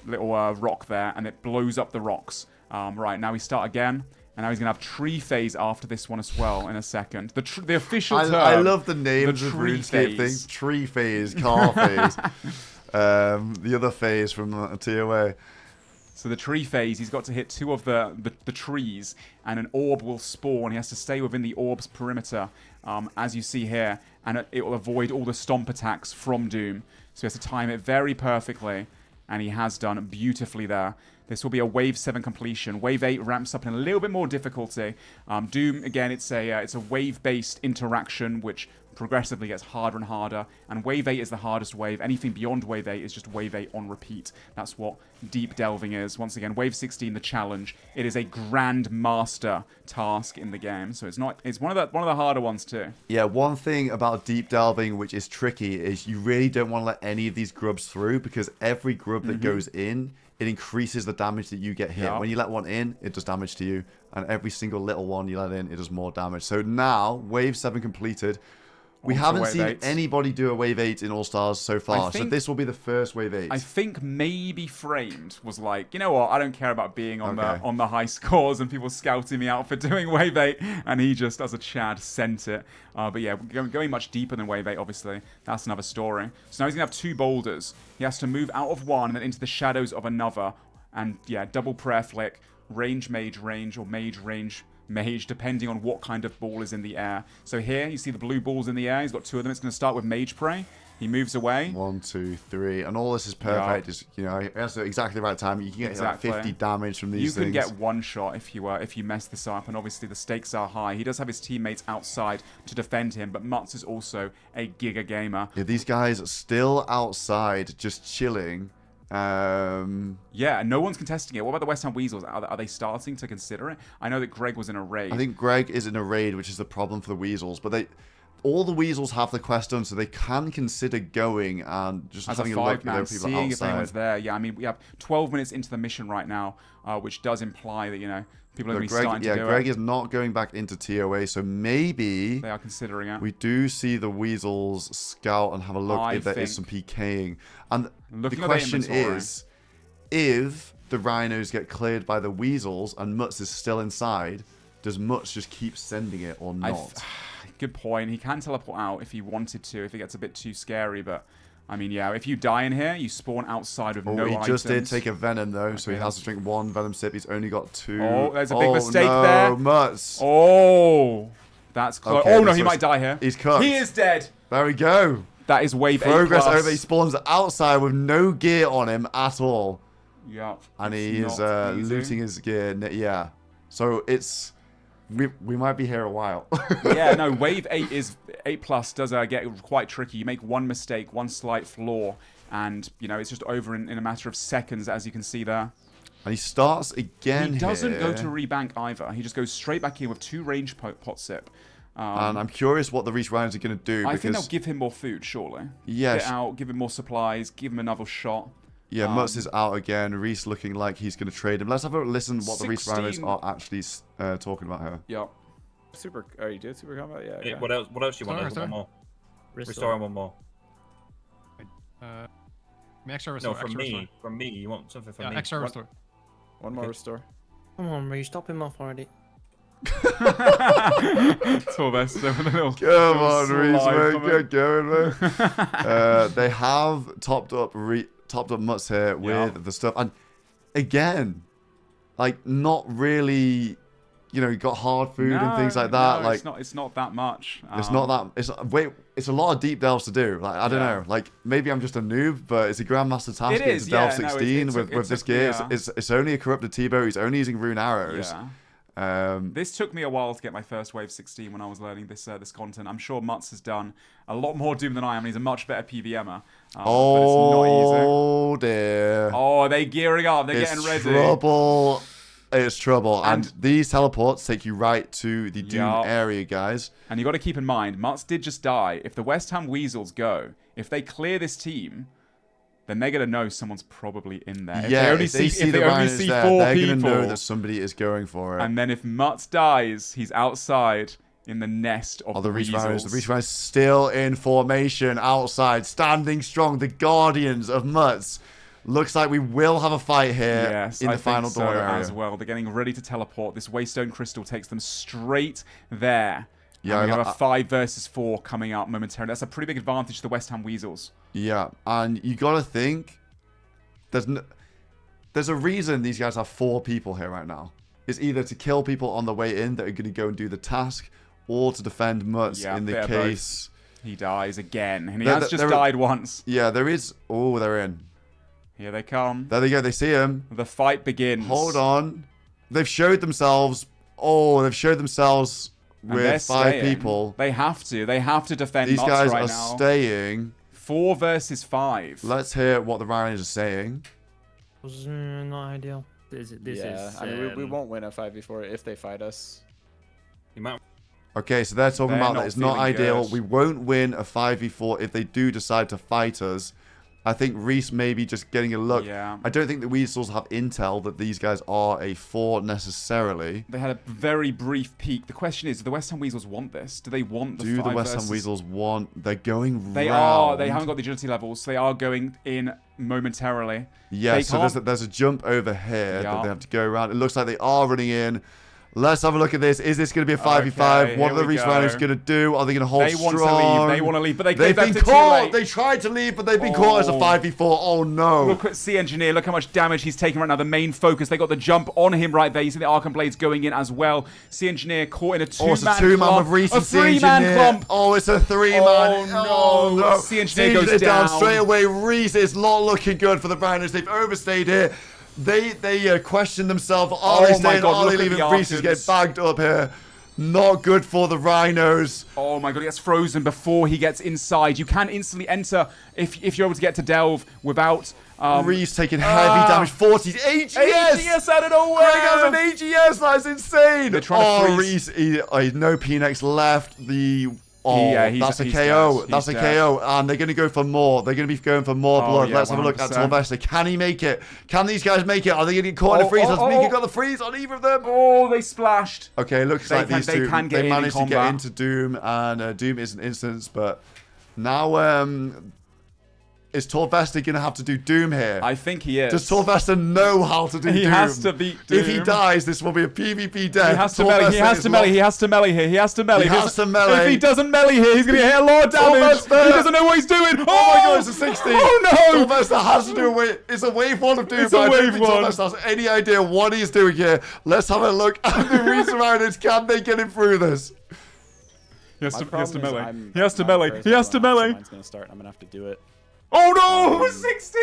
little rock there, and it blows up the rocks. Right, now we start again, and now he's going to have tree phase after this one as well in a second. The official term. I love the names the of tree RuneScape phase. things. Tree phase, car phase. The other phase from TOA. So the tree phase, he's got to hit 2 of the trees, and an orb will spawn. He has to stay within the orb's perimeter, as you see here, and it will avoid all the stomp attacks from Doom. So he has to time it very perfectly, and he has done beautifully there. This will be a wave 7 completion. Wave 8 ramps up in a little bit more difficulty. Doom, again, it's a wave-based interaction, which progressively gets harder and harder, and Wave 8 is the hardest wave. Anything beyond Wave 8 is just Wave 8 on repeat. That's what deep delving is. Once again, Wave 16, the challenge. It is a grand master task in the game, so it's one of the harder ones too. Yeah, one thing about deep delving which is tricky is you really don't want to let any of these grubs through, because every grub that goes in, it increases the damage that you get hit. Yeah. When you let one in, it does damage to you, and every single little one you let in, it does more damage. So now, Wave 7 completed. We haven't seen anybody do a Wave 8 in All Stars so far, so this will be the first Wave 8. I think maybe Framed was like, you know what, I don't care about being on the high scores and people scouting me out for doing Wave 8, and he just, as a Chad, sent it. But yeah, going much deeper than Wave 8, obviously, that's another story. So now he's going to have 2 boulders. He has to move out of one and then into the shadows of another. And yeah, double prayer flick, range, mage, range, or mage, range, mage, depending on what kind of ball is in the air. So here, you see the blue balls in the air. He's got 2 of them. It's going to start with mage pray. He moves away. 1, 2, 3, and all this is perfect. Just, you know, that's exactly the right time. You can get like 50 damage from these things. You can get one shot if you mess this up, and obviously the stakes are high. He does have his teammates outside to defend him, but Mutz is also a giga gamer. Yeah, these guys are still outside, just chilling. Yeah, no one's contesting it. What about the West Ham Weasels? Are they starting to consider it? I know that Greg was in a raid. I think Greg is in a raid, which is the problem for the Weasels. But all the Weasels have the quest done, so they can consider going and just as having a a look at five-man, people seeing if outside. anyone's there. Yeah, I mean, we have 12 minutes into the mission right now, which does imply that, you know, people are going to be starting to do Greg it. is not going back into TOA, so maybe they are considering it. We do see the Weasels scout and have a look if there is some PKing. And the question is, if the Rhinos get cleared by the Weasels and Mutz is still inside, does Mutz just keep sending it or not? Good point. He can teleport out if he wanted to, if it gets a bit too scary, but I mean, yeah, if you die in here, you spawn outside with no items. He just did take a Venom, though, so he has to drink 1 Venom sip. He's only got 2. Oh, there's a big mistake there. Mutz. Oh, that's close. Okay, oh, no, he might die here. He's cooked. He is dead. There we go. That is wave 8 Progress plus. over. He spawns outside with no gear on him at all. Yeah. And he is looting his gear. Yeah. So it's... We might be here a while. Yeah, no, wave 8 is 8 plus does get quite tricky. You make one mistake, one slight flaw, and you know it's just over in a matter of seconds, as you can see there. And he starts again. He doesn't go to rebank either. He just goes straight back in with 2 range pot sip. And I'm curious what the Reach Rhinos are going to do. I think they'll give him more food, surely. Yes. Get out, give him more supplies, give him another shot. Yeah, Mutz is out again. Reese looking like he's going to trade him. Let's have a listen what the Reese Rhinos are actually talking about here. Yeah. Super. Oh, you did super combat? Yeah. Okay. What else? What else do you want? One more. Restore one more. Extra restore. No, from extra me. restore. From me. You want something from me? Extra restore. One more restore. Come on, Ree, stop him off already. Torvest with a little. Come on, Reese, man. Get going, man. They have topped up Mutz here with the stuff, and again, like not really, you know, got hard food and things like that. No, like it's not that much. It's not that. It's a lot of deep delves to do. Like I don't know. Like maybe I'm just a noob, but it's a grandmaster task. It is, to delve yeah, 16 no, with this gear. It's only a corrupted T-bow. He's only using rune arrows. Yeah. This took me a while to get my first wave 16 when I was learning this content. I'm sure Mutz has done a lot more Doom than I am. He's a much better PVMer. Oh dear. Oh, are they gearing up? They're getting ready. Trouble. It's trouble. And these teleports take you right to the Doom area, guys. And you got to keep in mind, Mutz did just die. If the West Ham Weasels go, if they clear this team, then they're going to know someone's probably in there. Yeah, if they see the Rhinos there, they're going to know that somebody is going for it. And then if Mutz dies, he's outside in the nest of the Weasels. The Reach Rhinos still in formation outside, standing strong. The Guardians of Mutz. Looks like we will have a fight here in the final dawn area. As well. They're getting ready to teleport. This Waystone Crystal takes them straight there. Yeah, we have a 5 versus 4 coming up momentarily. That's a pretty big advantage to the West Ham Weasels. Yeah, and you got to think there's a reason these guys have 4 people here right now. It's either to kill people on the way in that are going to go and do the task, or to defend Mutz in the case he dies again, and he has just died once. Yeah, there is. Oh, they're in. Here they come. There they go. They see him. The fight begins. Hold on. They've showed themselves. Oh, they've showed themselves with 5 people. They have to. They have to defend These Nuts guys right are now. staying. 4 versus 5. Let's hear what the Rhinos are saying. Not ideal. This is. I mean, we won't win a 5v4 if they fight us. You might. Okay, so they're talking about that it's not ideal. We won't win a 5v4 if they do decide to fight us. I think Reese may be just getting a look. Yeah. I don't think the Weasels have intel that these guys are a 4 necessarily. They had a very brief peek. The question is, do the West Ham Weasels want this? Do they want the 5 Do the West Ham versus... Weasels want... They're going They round. are. They haven't got the agility levels. So they are going in momentarily. Yeah, so there's a jump over here that they have to go around. It looks like they are running in. Let's have a look at this. Is this going to be a 5v5? What are the Reese Rhinos going to do? Are they going to hold strong? They want to leave. They want to leave, but they've been caught. They tried to leave, but they've been caught as a 5v4. Oh, no. Look at Sea Engineer. Look how much damage he's taking right now. The main focus. They got the jump on him right there. You see the Archon Blades going in as well. Sea Engineer caught in a 2-man it's a 2-man with Reese and Sea Engineer. Clump. Oh, it's a 3-man. Oh, no. Sea Engineer goes down. Straight away. Reese is not looking good for the Rhinos. They've overstayed here. They question themselves. Are they staying? Are they leaving? Reese is getting bagged up here. Not good for the Rhinos. Oh my god, he gets frozen before he gets inside. You can instantly enter if you're able to get to Delve without... Reese taking heavy damage. 40 AGS! AGS out of nowhere! Greg has an AGS. That's insane. They're trying to freeze. Reese, no P-Nex left. That's a KO. That's a KO. And they're going to go for more. They're going to be going for more blood. Let's have a look at Sylvester. Can he make it? Can these guys make it? Are they going to get caught in a freeze? Has Mika got the freeze on either of them? Oh, they splashed. Okay, looks like these two. They managed to get combat. into Doom, and Doom is an instance, but now is Torvesta going to have to do Doom here? I think he is. Does Torvesta know how to do Doom? He has to beat Doom. If he dies, this will be a PvP death. He has to melee. He has to melee. He has to melee here. He has to melee. He has to melee. If he doesn't melee here, he's going to get a lot of damage. He doesn't know what he's doing. Oh my god, it's a 60. Oh no. Torvesta has to do a wave. It's a wave 1 of Doom. It's a wave 1. Torvesta has any idea what he's doing here. Let's have a look at the Reese Rhinos. Can they get him through this? He has to melee. He has to melee. He has to melee. Mine's going to start. I'm going to have to do it. Oh no! 60!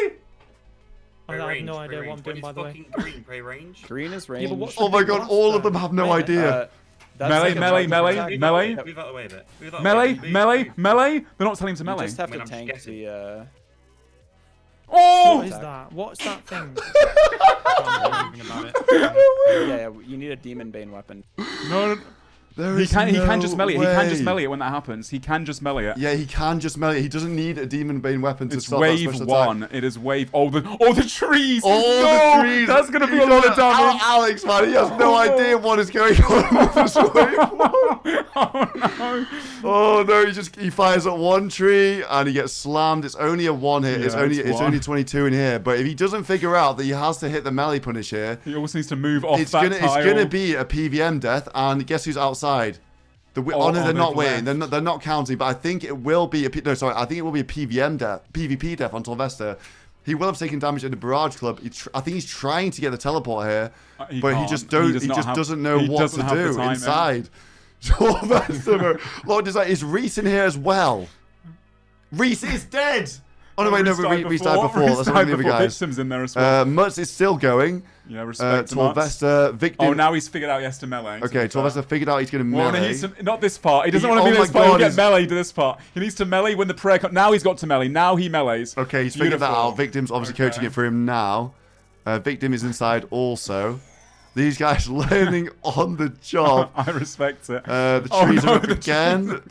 I have no idea what I'm doing, by the way. Green is range. Oh my god, all of them have no idea. Melee. Move out the way a bit. Melee. They're not telling him to melee. You just have to tank the... Oh! What is that? What's that thing? Yeah, you need a Demon Bane weapon. No. He can just melee it. He can just melee it when that happens. He can just melee it. Yeah, he can just melee it. He doesn't need a Demon Bane weapon to stop that special wave attack. 1. It is wave... Oh, the trees! The trees! That's going to be a lot of damage. Alex, man, he has no idea what is going on with this wave 1. Oh, no. Oh, no, he fires at one tree, and he gets slammed. It's only a 1 hit. Yeah, it's only 22 in here. But if he doesn't figure out that he has to hit the melee punish here... He also needs to move off it's that gonna, tile. It's going to be a PVM death, and guess who's outside? No, they're not waiting. They're not counting, but I think it will be I think it will be a PVM death, PvP death on Sylvester. He will have taken damage in the Barrage Club. I think he's trying to get the teleport here, but he just doesn't know what to do inside. Sylvester, Lord Design, is Reese in here as well? Reese is dead. Oh no, wait, no, Reese died before. That's one of the other guys. Victims in there as well. Mutz is still going. Yeah, respect to Torvesta, Victim. Oh, now he's figured out he has to melee. Okay, Torvesta figured out he's going to melee. Not this part. He doesn't want to be this part. He'll get melee to this part. He needs to melee when the prayer comes. Now he's got to melee. Now he melees. Okay, he's figured that out. Victim's obviously coaching it for him now. Victim is inside also. These guys learning on the job. I respect it. The trees are up again.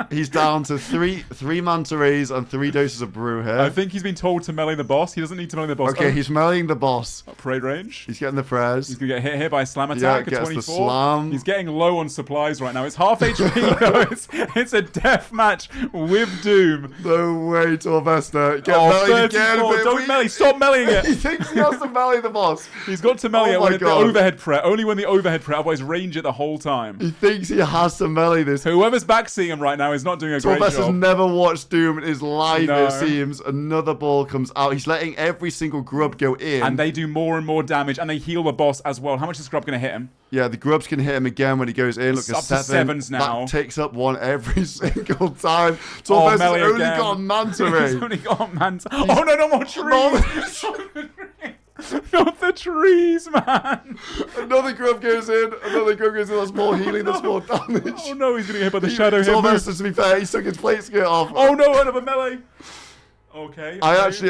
He's down to three manta rays and 3 doses of brew here. I think he's been told to melee the boss. He doesn't need to melee the boss. Okay, he's meleeing the boss. Parade range. He's getting the prayers. He's going to get hit here by a slam attack at 24. The slam. He's getting low on supplies right now. It's half HP though. It's a death match with Doom. No way, Torvesta. Get meleeed again. Don't melee. Stop meleeing it. He thinks he has to melee the boss. He's got to melee it when the overhead prayer. Only when the overhead prayer, otherwise range it the whole time. He thinks he has to melee this. Whoever's backseeing him right now is not doing a great job. Torvesta's never watched Doom in his life, it seems. Another ball comes out. He's letting every single grub go in. And they do more and more damage, and they heal the boss as well. How much is Grub going to hit him? Yeah, the grubs can hit him again when he goes in. Look, up to 7s now. That takes up 1 every single time. Torvesta's only got a manta ray. He's only got a manta. Oh no, no more trees! Not the trees, man. Another grub goes in. Another grub goes in. That's more healing. That's more damage. Oh no, he's gonna get hit by the shadow here. Torvesta, to be fair, he took his plate skirt off. Oh no, another melee. Okay. I actually.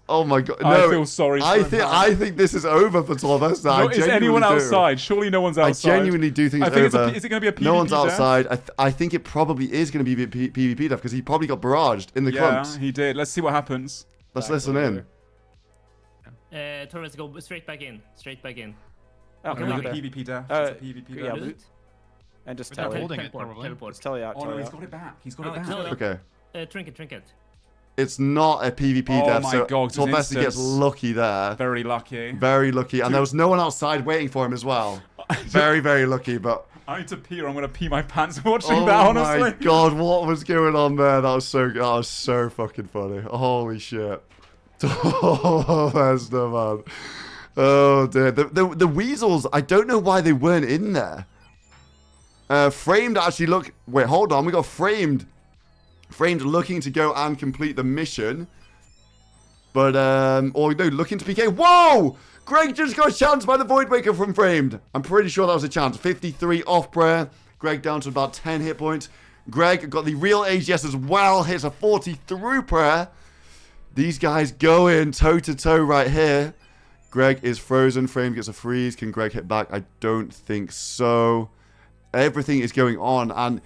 Oh my god. No, I feel sorry. For him, I think this is over for Torvesta. No, is anyone outside? Surely no one's outside. I genuinely do think it's over. Is it going to be a PvP No one's death? outside. I think it probably is going to be a PvP death because he probably got barraged in the clumps. Yeah, he did. Let's see what happens. Let's listen in. Torres, go straight back in. Straight back in. Okay, No, we got PvP death. Uh, It's a PvP yeah, death. but- and just Without tell holding you. it, probably. Just tell you out. Oh tell no, you he's out. got it back. He's got it Oh, back. Okay. Trinket. It's not a PvP Oh death, my so God, it's an Torvesta gets instance. lucky there. Very lucky. Very lucky. And there was no one outside waiting for him as well. Very, very lucky, but... I need to pee or I'm going to pee my pants watching Oh that, honestly. my god, what was going on there? That was so fucking funny. Holy shit. Torvesta, man. Oh dear. The weasels, I don't know why they weren't in there. Framed actually look... Wait, hold on. We got Framed. Framed looking to go and complete the mission. But, or no, looking to PK. Whoa! Greg just got chanced by the Voidwaker from Framed. I'm pretty sure that was a chance. 53 off prayer. Greg down to about 10 hit points. Greg got the real AGS as well. Hits a 40 through prayer. These guys go in toe-to-toe right here. Greg is frozen. Framed gets a freeze. Can Greg hit back? I don't think so. Everything is going on, and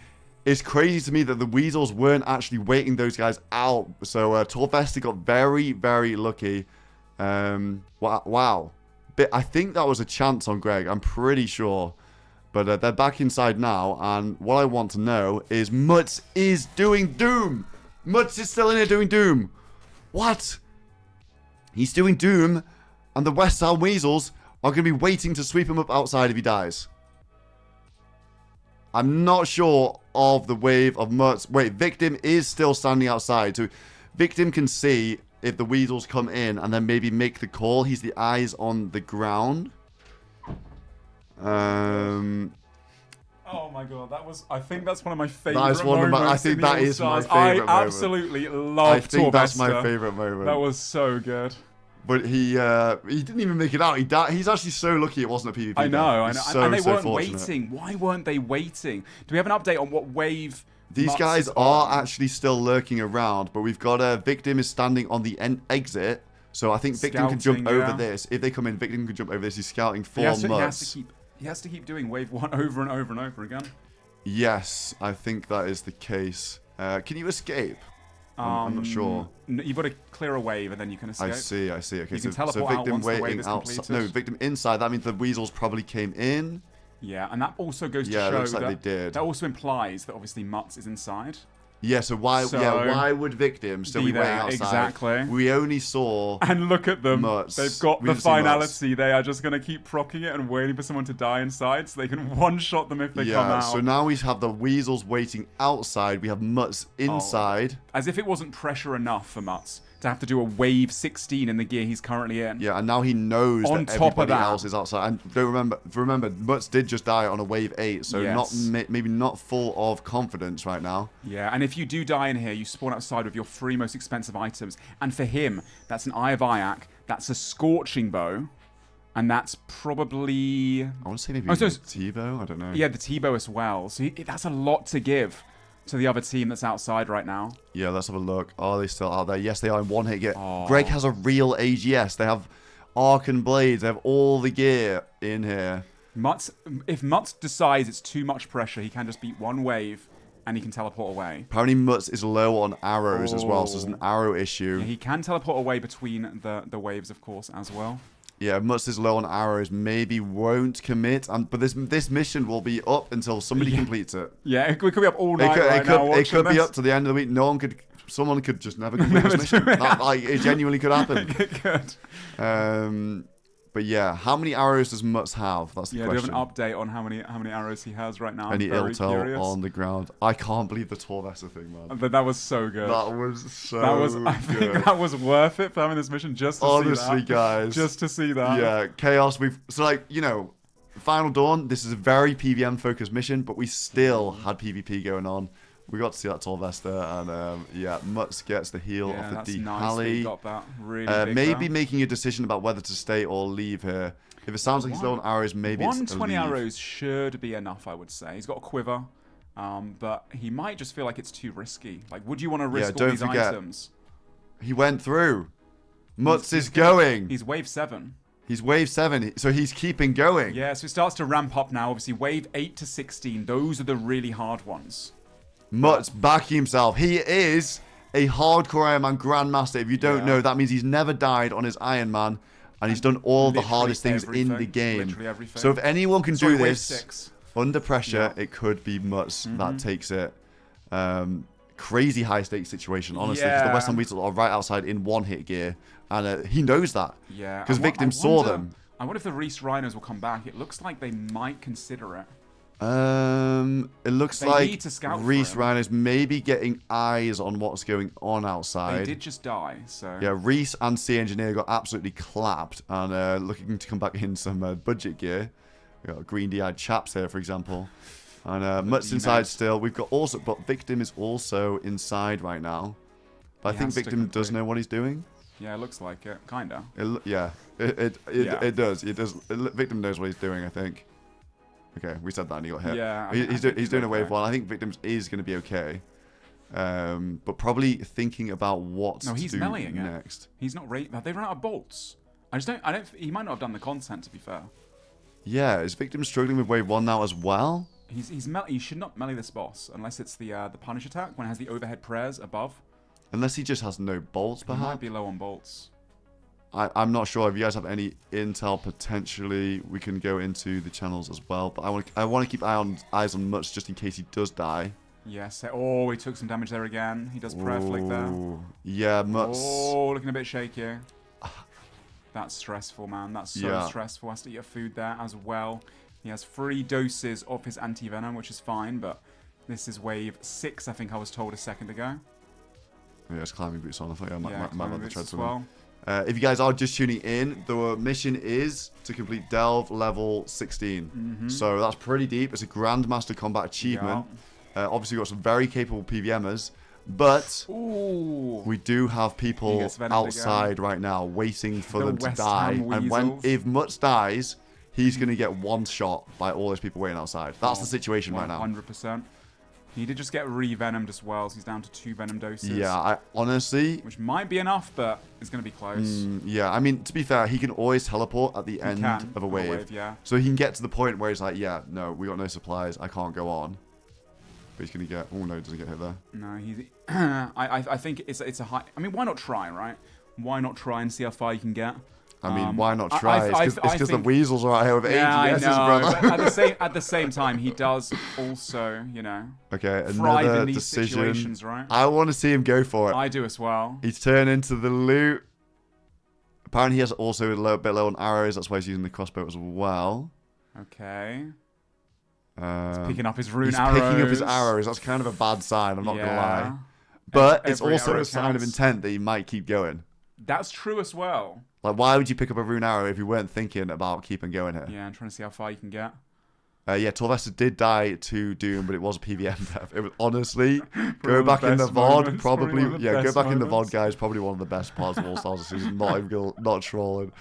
it's crazy to me that the Weasels weren't actually waiting those guys out. So Torvesta got very, very lucky. Wow. I think that was a chance on Greg. I'm pretty sure. But they're back inside now, and what I want to know is Mutz is doing Doom. Mutz is still in here doing Doom. What? He's doing Doom, and the West Side Weasels are going to be waiting to sweep him up outside if he dies. I'm not sure of the wave of Mutz. Wait, Victim is still standing outside. So Victim can see if the Weasels come in and then maybe make the call. He's the eyes on the ground. Oh my god, that was... I think that's one of my favourite That is one of moments my... I think in the that All is my Stars. favourite moment. I absolutely love I think that's my Torvesta. favourite moment. That was so good. But he didn't even make it out. He died. He's actually so lucky it wasn't a PvP. I know. So, and they so weren't fortunate. waiting. Why weren't they waiting? Do we have an update on what wave... These Mutz guys is are on? actually still lurking around, but we've got a Victim is standing on the exit. So I think Victim can jump Scouting, over yeah. this. If they come in, Victim can jump over this. He's scouting for He has Mutz. to keep doing wave 1 over and over and over again. Yes, I think that is the case. Can you escape? I'm not sure. You've got to clear a wave and then you can escape. I see. Okay, You can so teleport out Victim once the wave waiting is outside. completed. No, Victim inside. That means the Weasels probably came in. Yeah, and that also goes to Yeah, it show looks like that they did. that also implies that obviously Mutz is inside. Yeah, so why would Victim still be be waiting there, outside? exactly. We only saw And look at them. Mutz. They've got We the didn't see Mutz. finality. They are just going to keep proccing it and waiting for someone to die inside so they can one-shot them if they come out. So now we have the Weasels waiting outside. We have Mutz inside. As if it wasn't pressure enough for Mutz to have to do a wave 16 in the gear he's currently in. Yeah, and now he knows On that top of everybody that- else is outside. And don't remember, Mutz did just die on a wave 8, so Yes. maybe not full of confidence right now. Yeah, and if you do die in here, you spawn outside with your 3 most expensive items. And for him, that's an Eye of Iac, that's a Scorching Bow, and that's probably... I want to say maybe Oh, so the it's- T-Bow? I don't know. Yeah, the T-Bow as well. So that's a lot to give to the other team that's outside right now. Yeah, let's have a look. Are they still out there? Yes, they are in one hit gear. Oh. Greg has a real AGS. They have Arcan Blades. They have all the gear in here. If Mutz decides it's too much pressure, he can just beat one wave and he can teleport away. Apparently Mutz is low on arrows as well, so there's an arrow issue. Yeah, he can teleport away between the waves, of course, as well. Yeah, Mutz is low on arrows. Maybe won't commit, but this mission will be up until somebody completes it. Yeah, we could be up all night It could be up to the end of the week. Someone could just never complete this mission. It genuinely could happen. It could. But yeah, how many arrows does Mutz have? That's the Yeah, question. do you have an update on how many arrows he has right now? Any I'm very intel curious. on the ground? I can't believe the Torvesta thing, man. But that was so good. That was so I think that was worth it for having this mission just to see Honestly, that. guys. Just to see that. Yeah, Chaos. Final Dawn, this is a very PVM focused mission, but we still had PvP going on. We got to see that Torvesta, and yeah, Mutz gets the heal Yeah, off the that's D nice that Halley. he got that. Really big maybe there. making a decision about whether to stay or leave here. If it sounds like he's low on arrows, maybe it's a 120 leave. arrows should be enough, I would say. He's got a quiver, but he might just feel like it's too risky. Like, would you want to risk all these items? He went through. Mutz is going. He's wave 7. He's wave 7, so he's keeping going. Yeah, so it starts to ramp up now. Obviously, wave 8 to 16. Those are the really hard ones. Mutz backing himself. He is a hardcore Iron Man Grandmaster. If you don't know, that means he's never died on his Iron Man, and he's done all the hardest things in the game. So if anyone can do this under pressure, it could be Mutz that takes it. Crazy high stakes situation, honestly, because the West Ham Weasels are right outside in one hit gear, and he knows that. Yeah, because Victim saw them. I wonder if the Reese Rhinos will come back. It looks like they might consider it. It looks They like need to scout for Reese him. Ryan is maybe getting eyes on what's going on outside. They did just die, so... Yeah, Reese and C Engineer got absolutely clapped, and looking to come back in some budget gear. We got green DI chaps here, for example. And Mutz inside still. We've got also, but Victim is also inside right now. But I think Victim does know what he's doing. Yeah, it looks like it, kinda. It does. Victim knows what he's doing, I think. Okay, we said that and he got hit. Yeah, he's doing a wave 1. I think Victims is going to be okay. But probably thinking about what to do next. He's not they've run out of bolts. I don't he might not have done the content, to be fair. Yeah, is Victim struggling with wave 1 now as well? He should not melee this boss unless it's the punish attack when it has the overhead prayers above. Unless he just has no bolts, perhaps. He might be low on bolts. I'm not sure. If you guys have any intel, potentially we can go into the channels as well. But I want to keep eyes on Mutz just in case he does die. Yes. Oh, he took some damage there again. He does prayer flick there. Yeah, Mutz. Oh, looking a bit shaky. That's stressful, man. That's so stressful. Has to eat food there as well. He has 3 doses of his anti-venom, which is fine, but this is wave 6, I think I was told a second ago. Yeah, it's climbing boots on. I thought I might have the treads as well. If you guys are just tuning in, the mission is to complete Delve level 16. So that's pretty deep. It's a Grandmaster Combat achievement. Obviously, we've got some very capable PVMers, but we do have people outside right now waiting for them to die. And if Mutz dies, he's going to get one shot by all those people waiting outside. That's the situation right now. 100%. He did just get re-venomed as well, so he's down to 2 venom doses. Yeah, I honestly... Which might be enough, but it's going to be close. Yeah, I mean, to be fair, he can always teleport at the end of a wave. So he can get to the point where he's like, yeah, no, we got no supplies, I can't go on. But he's going to get... Oh, no, he doesn't get hit there. No, he's... I think it's a high... I mean, why not try, right? Why not try and see how far you can get? I mean, why not try? It's because the weasels are out here with AGSs, brother. But at the same time, he does also, you know, thrive in these situations, right? I want to see him go for it. I do as well. He's turned into the loot. Apparently, he has also a bit low on arrows. That's why he's using the crossbow as well. Okay. He's picking up his rune arrows. He's picking up his arrows. That's kind of a bad sign, I'm not going to lie. But it's also a sign of intent that he might keep going. That's true as well. Like, why would you pick up a rune arrow if you weren't thinking about keeping going here? Yeah, I'm trying to see how far you can get. Yeah, Torvesta did die to Doom, but it was a PVM death. It was honestly, go back in the VOD, probably go back in the VOD, guys. Probably one of the best parts of All Stars this season. Not trolling.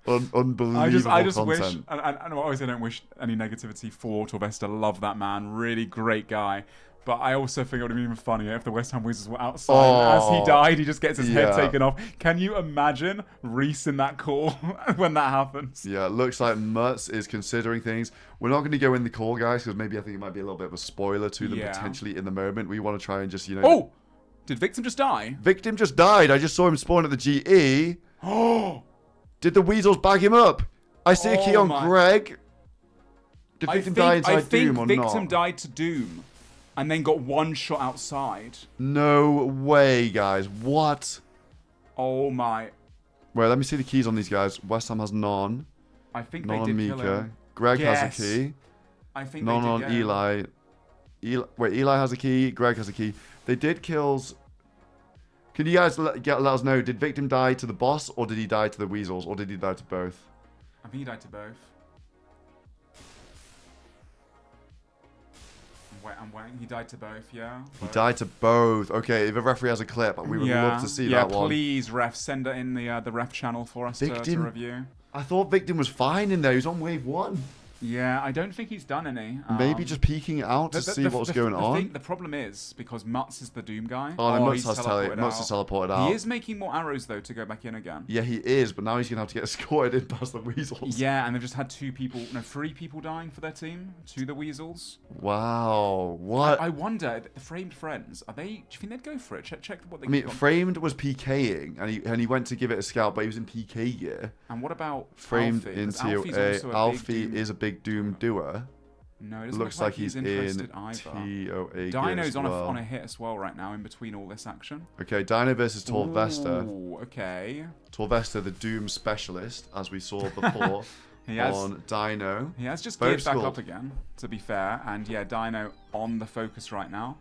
Unbelievable I just wish, content. and obviously I don't wish any negativity for Torvesta. Love that man, really great guy. But I also think it would have been even funnier if the West Ham Wizards were outside. As he died, he just gets his head taken off. Can you imagine Reese in that call when that happens? Yeah, it looks like Mutz is considering things. We're not going to go in the call, guys, because maybe I think it might be a little bit of a spoiler to them potentially in the moment. We want to try and just, you know... Oh! Did Victim just die? Victim just died. I just saw him spawn at the GE. Oh! Did the Weasels bag him up? I see a key on Greg. Did Victim die inside Doom or not? I think Victim died to Doom. And then got one shot outside. No way, guys. What? Oh, my. Wait, let me see the keys on these guys. West Ham has none. I think none they did on kill Mika. him. Greg has a key. I think none they did on Eli. Wait, Eli has a key. Greg has a key. They did kills. Can you guys let us know, did Victim die to the boss, or did he die to the Weasels, or did he die to both? I think he died to both. I'm waiting. He died to both, yeah. He died to both. Okay, if a referee has a clip, we would love to see that one. Yeah, please, ref, send it in the ref channel for us to review. I thought Victim was fine in there. He was on wave 1. Yeah, I don't think he's done any. Maybe just peeking it out to see what's going on. The problem is, because Mutz is the Doom guy. Oh, Mutz has teleported out. He is making more arrows, though, to go back in again. Yeah, he is, but now he's going to have to get escorted in past the Weasels. Yeah, and they've just had 3 people dying for their team to the Weasels. Wow, what? I wonder, the Framed Friends, do you think they'd go for it? Check what they I mean, Framed was PKing, and he went to give it a scout, but he was in PK gear. And what about Framed Alfie? into Alfie is a big Doom doer. No, it doesn't looks look like he's interested in either. TOA. Dino's on a hit as well right now in between all this action. Okay, Dino versus Torvesta. Ooh, okay. Torvesta, the Doom specialist, as we saw before on Dino. He has just geared back up again, to be fair. And yeah, Dino on the focus right now.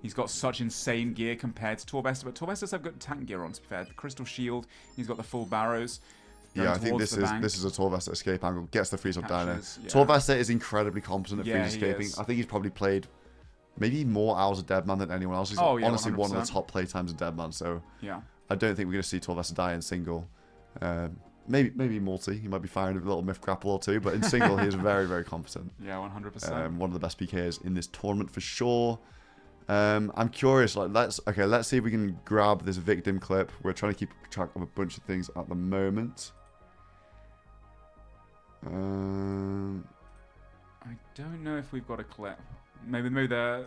He's got such insane gear compared to Torvesta, but Torvesta's have good tank gear on, to be fair. The Crystal Shield, he's got the full barrows. Yeah, I think this is a Torvesta escape angle. Gets the freeze on Dino. Yeah. Torvesta is incredibly competent at freeze escaping. Is. I think he's probably played maybe more hours of Deadman than anyone else. He's honestly 100%. One of the top play times in Deadman. So yeah, I don't think we're going to see Torvesta die in single. Maybe multi. He might be firing a little myth grapple or two, but in single he is very, very competent. Yeah, 100%. One of the best PKers in this tournament for sure. I'm curious. Let's see if we can grab this Victim clip. We're trying to keep track of a bunch of things at the moment. I don't know if we've got a clip. Maybe they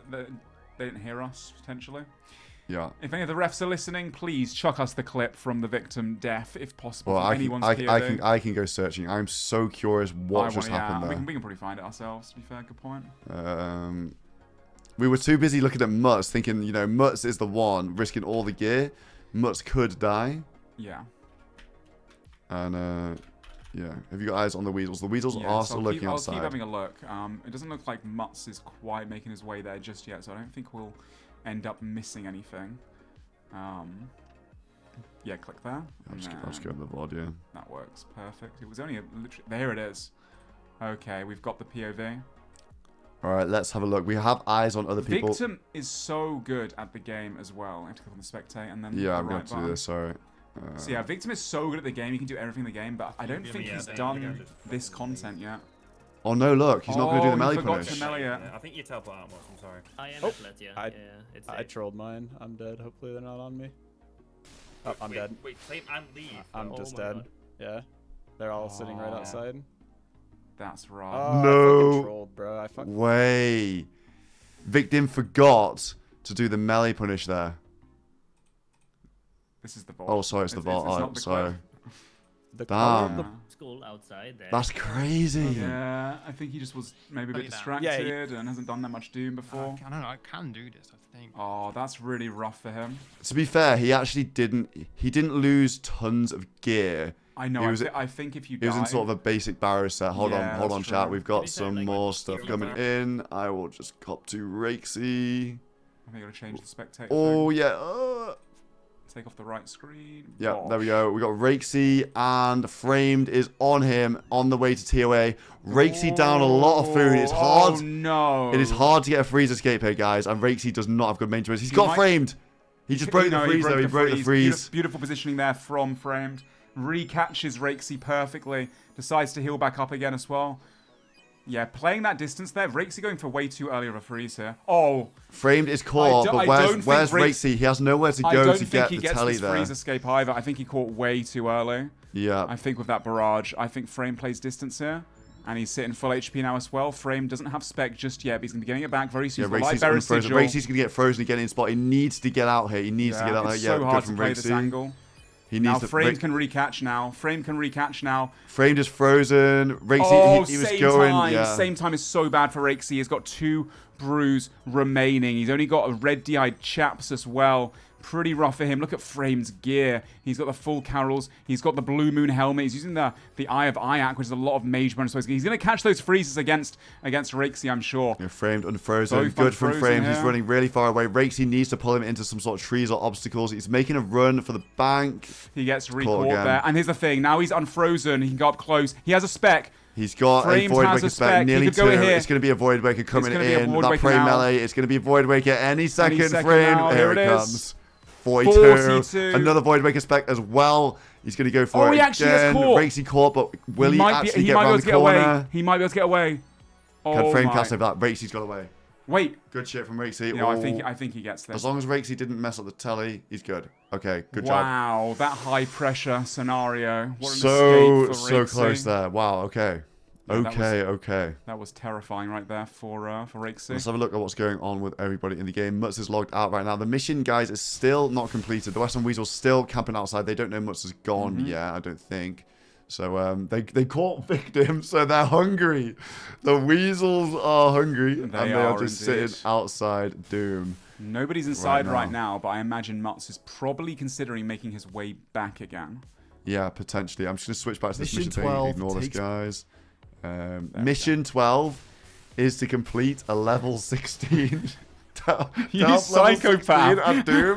didn't hear us, potentially. Yeah. If any of the refs are listening, please chuck us the clip from the Victim death, if possible. Well, I can go searching. I'm so curious what just happened there. We can probably find it ourselves, to be fair. Good point. We were too busy looking at Mutz, thinking, Mutz is the one, risking all the gear. Mutz could die. Yeah. And, yeah. Have you got eyes on the Weasels? The Weasels are still looking outside. I'll keep having a look. It doesn't look like Mutz is quite making his way there just yet, so I don't think we'll end up missing anything. Yeah, click there. I'll just go to the VOD, yeah. That works. Perfect. It was only literally... There it is. Okay, we've got the POV. Alright, let's have a look. We have eyes on other people. Victim is so good at the game as well. I have to click on the spectate and then I'm going to do this, sorry. So yeah, Victim is so good at the game. He can do everything in the game, but I don't think he's done this content yet. Oh no, look, he's not going to do the melee punish. I think you teleport out, I'm sorry. I am athlete, yeah. I trolled mine. I'm dead. Hopefully they're not on me. Oh, I'm dead. Wait, claim and leave. I'm just dead. God. Yeah. They're all sitting right outside. That's right. Oh, no I fucking trolled, bro. way. Victim forgot to do the melee punish there. This is the bot. Oh, sorry, it's the bot. Oh, sorry. The school outside there. That's crazy. Yeah, I think he just was maybe a bit distracted and hasn't done that much Doom before. I don't know. I can do this, I think. Oh, that's really rough for him. To be fair, he actually didn't. He didn't lose tons of gear. I know. I think if you die, he was in sort of a basic barrow set. Hold on, chat. We've got some more stuff coming in. I will just cop to Rakesy. I think I gotta change the spectator. Oh yeah. Take off the right screen. Yeah, there we go. We got Rakesy and Framed is on him on the way to TOA. Rakesy down a lot of food. It's hard. Oh no. It is hard to get a freeze escape here, guys. And Rakesy does not have good main choice. He's got Framed. He just broke the freeze though. He broke the freeze. Beautiful positioning there from Framed. Recatches Rakesy perfectly. Decides to heal back up again as well. Yeah, playing that distance there. Rakesy going for way too early of a freeze here. Oh. Framed is caught, but where's Rakesy? He has nowhere to go to get the telly there. I don't think he gets this freeze escape either. I think he caught way too early. Yeah. I think with that barrage, I think Frame plays distance here. And he's sitting full HP now as well. Frame doesn't have spec just yet, but he's going to be getting it back very soon. Yeah, Rakesy Rakesy going to get frozen again in spot. He needs to get out here. He needs to get out here. It's so hard to play this angle. He needs to Frame can recatch now. Frame can recatch now. Frame just frozen. Rakesy, he was going. Same time is so bad for Rakesy. He's got 2 brews remaining. He's only got a red DI chaps as well. Pretty rough for him. Look at Frame's gear. He's got the full carols. He's got the Blue Moon helmet. He's using the Eye of Iac, which is a lot of mage bonus. So he's going to catch those freezes against Rakesy, I'm sure. Yeah, Framed unfrozen. Good from Frame. He's running really far away. Rakesy needs to pull him into some sort of trees or obstacles. He's making a run for the bank. He gets recaught there. And here's the thing. Now he's unfrozen. He can go up close. He has a spec. He's got Framed a Void has Waker a spec, spec. He nearly could go 2. here. It's going to be a Void Waker coming gonna be a in. Void That Waker Prey now. melee. It's going to be a Void Waker any second. second Frame. now. Here Here it it is. comes. 42. 42. Another Void Waker spec as well. He's going to go for Oh, it he actually gets again. caught. Rakesy caught, but will he actually get might be around able the to get away. corner? He might be able to get away. Can Oh frame my. cast over that. Rakesy's got away. Wait. Good shit from Rakesy. No, Oh. I think he gets this. As long as Rakesy didn't mess up the telly, he's good. Okay, good job. Wow, that high pressure scenario. What an So escape for Rakesy. close there. Wow. Okay. Yeah, Okay. That was terrifying right there for Rakesy. Let's have a look at what's going on with everybody in the game. Mutz is logged out right now. The mission, guys, is still not completed. The Western Weasel's still camping outside. They don't know Mutz is gone yet, I don't think. So they caught Victim, so they're hungry. The Weasels are hungry, and they are just indeed. sitting outside Doom. Nobody's inside Right right now, but I imagine Mutz is probably considering making his way back again. Yeah, potentially. I'm just going to switch back to this Mission mission 12 thing. Ignore this, takes- guys. Mission 12 is to complete a level 16. You psychopath. At Doom.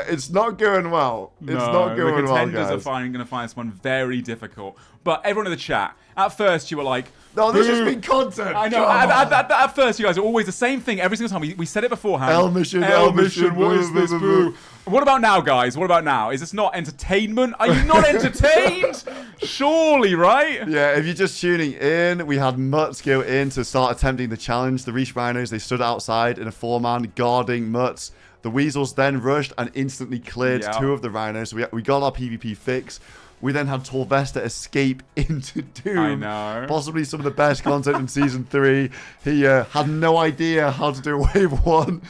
It's not going well. It's not going the well, contenders guys. are going to find this one very difficult. But everyone in the chat, at first you were like, No, this has "Boo." been content. I know. At first, you guys are always the same thing every single time. We said it beforehand. L mission, L mission, What is this, boo? What about now, guys? What about now? Is this not entertainment? Are you not entertained? Surely, right? Yeah, if you're just tuning in, we had Mutz go in to start attempting the challenge. The Reach Rhinos, they stood outside in a 4-man guarding Mutz. The Weasels then rushed and instantly cleared 2 of the Rhinos. So we got our PvP fix. We then had Torvesta escape into Doom. I know. Possibly some of the best content in Season 3. He had no idea how to do Wave 1.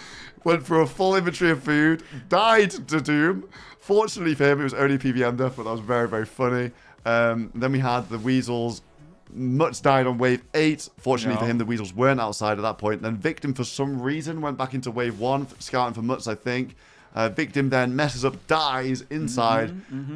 Went for a full inventory of food. Died to Doom. Fortunately for him, it was only PVM death, but that was very, very funny. Then we had the Weasels. Mutz died on Wave 8. Fortunately for him, the Weasels weren't outside at that point. Then Victim, for some reason, went back into Wave 1, scouting for Mutz, I think. Victim then messes up, dies inside.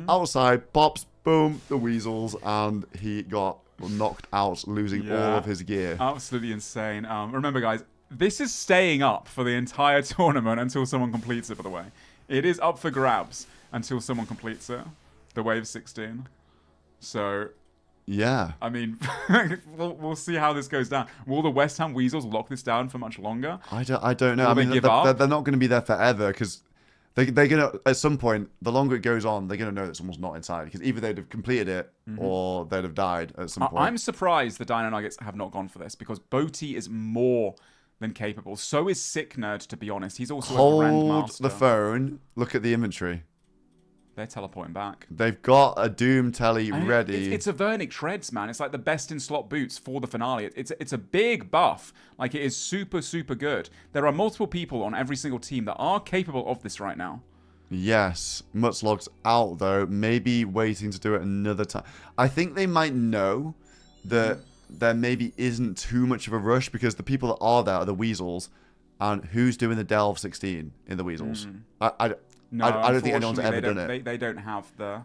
Outside, pops, boom, the Weasels, and he got knocked out, losing all of his gear. Absolutely insane. Remember, guys, this is staying up for the entire tournament until someone completes it, by the way. It is up for grabs until someone completes it. The Wave 16. So... yeah. I mean, we'll see how this goes down. Will the West Ham Weasels lock this down for much longer? I don't know. Will I they mean, give they're up? not going to be there forever because they're going to, at some point, the longer it goes on, they're going to know that someone's not inside because either they'd have completed it or they'd have died at some point. I'm surprised the Dino Nuggets have not gone for this because Boaty is more than capable. So is Sick Nerd, to be honest. He's also a Hold Grandmaster. the phone. Look at the inventory. They're teleporting back. They've got a Doom telly ready. It's a Vernic Treads, man. It's like the best in slot boots for the finale. It's a big buff. Like, it is super, super good. There are multiple people on every single team that are capable of this right now. Yes. Mutz logged out, though. Maybe waiting to do it another time. I think they might know that there maybe isn't too much of a rush because the people that are there are the Weasels. And who's doing the Delve 16 in the Weasels? No, I don't think anyone's ever unfortunately, done it. They don't have the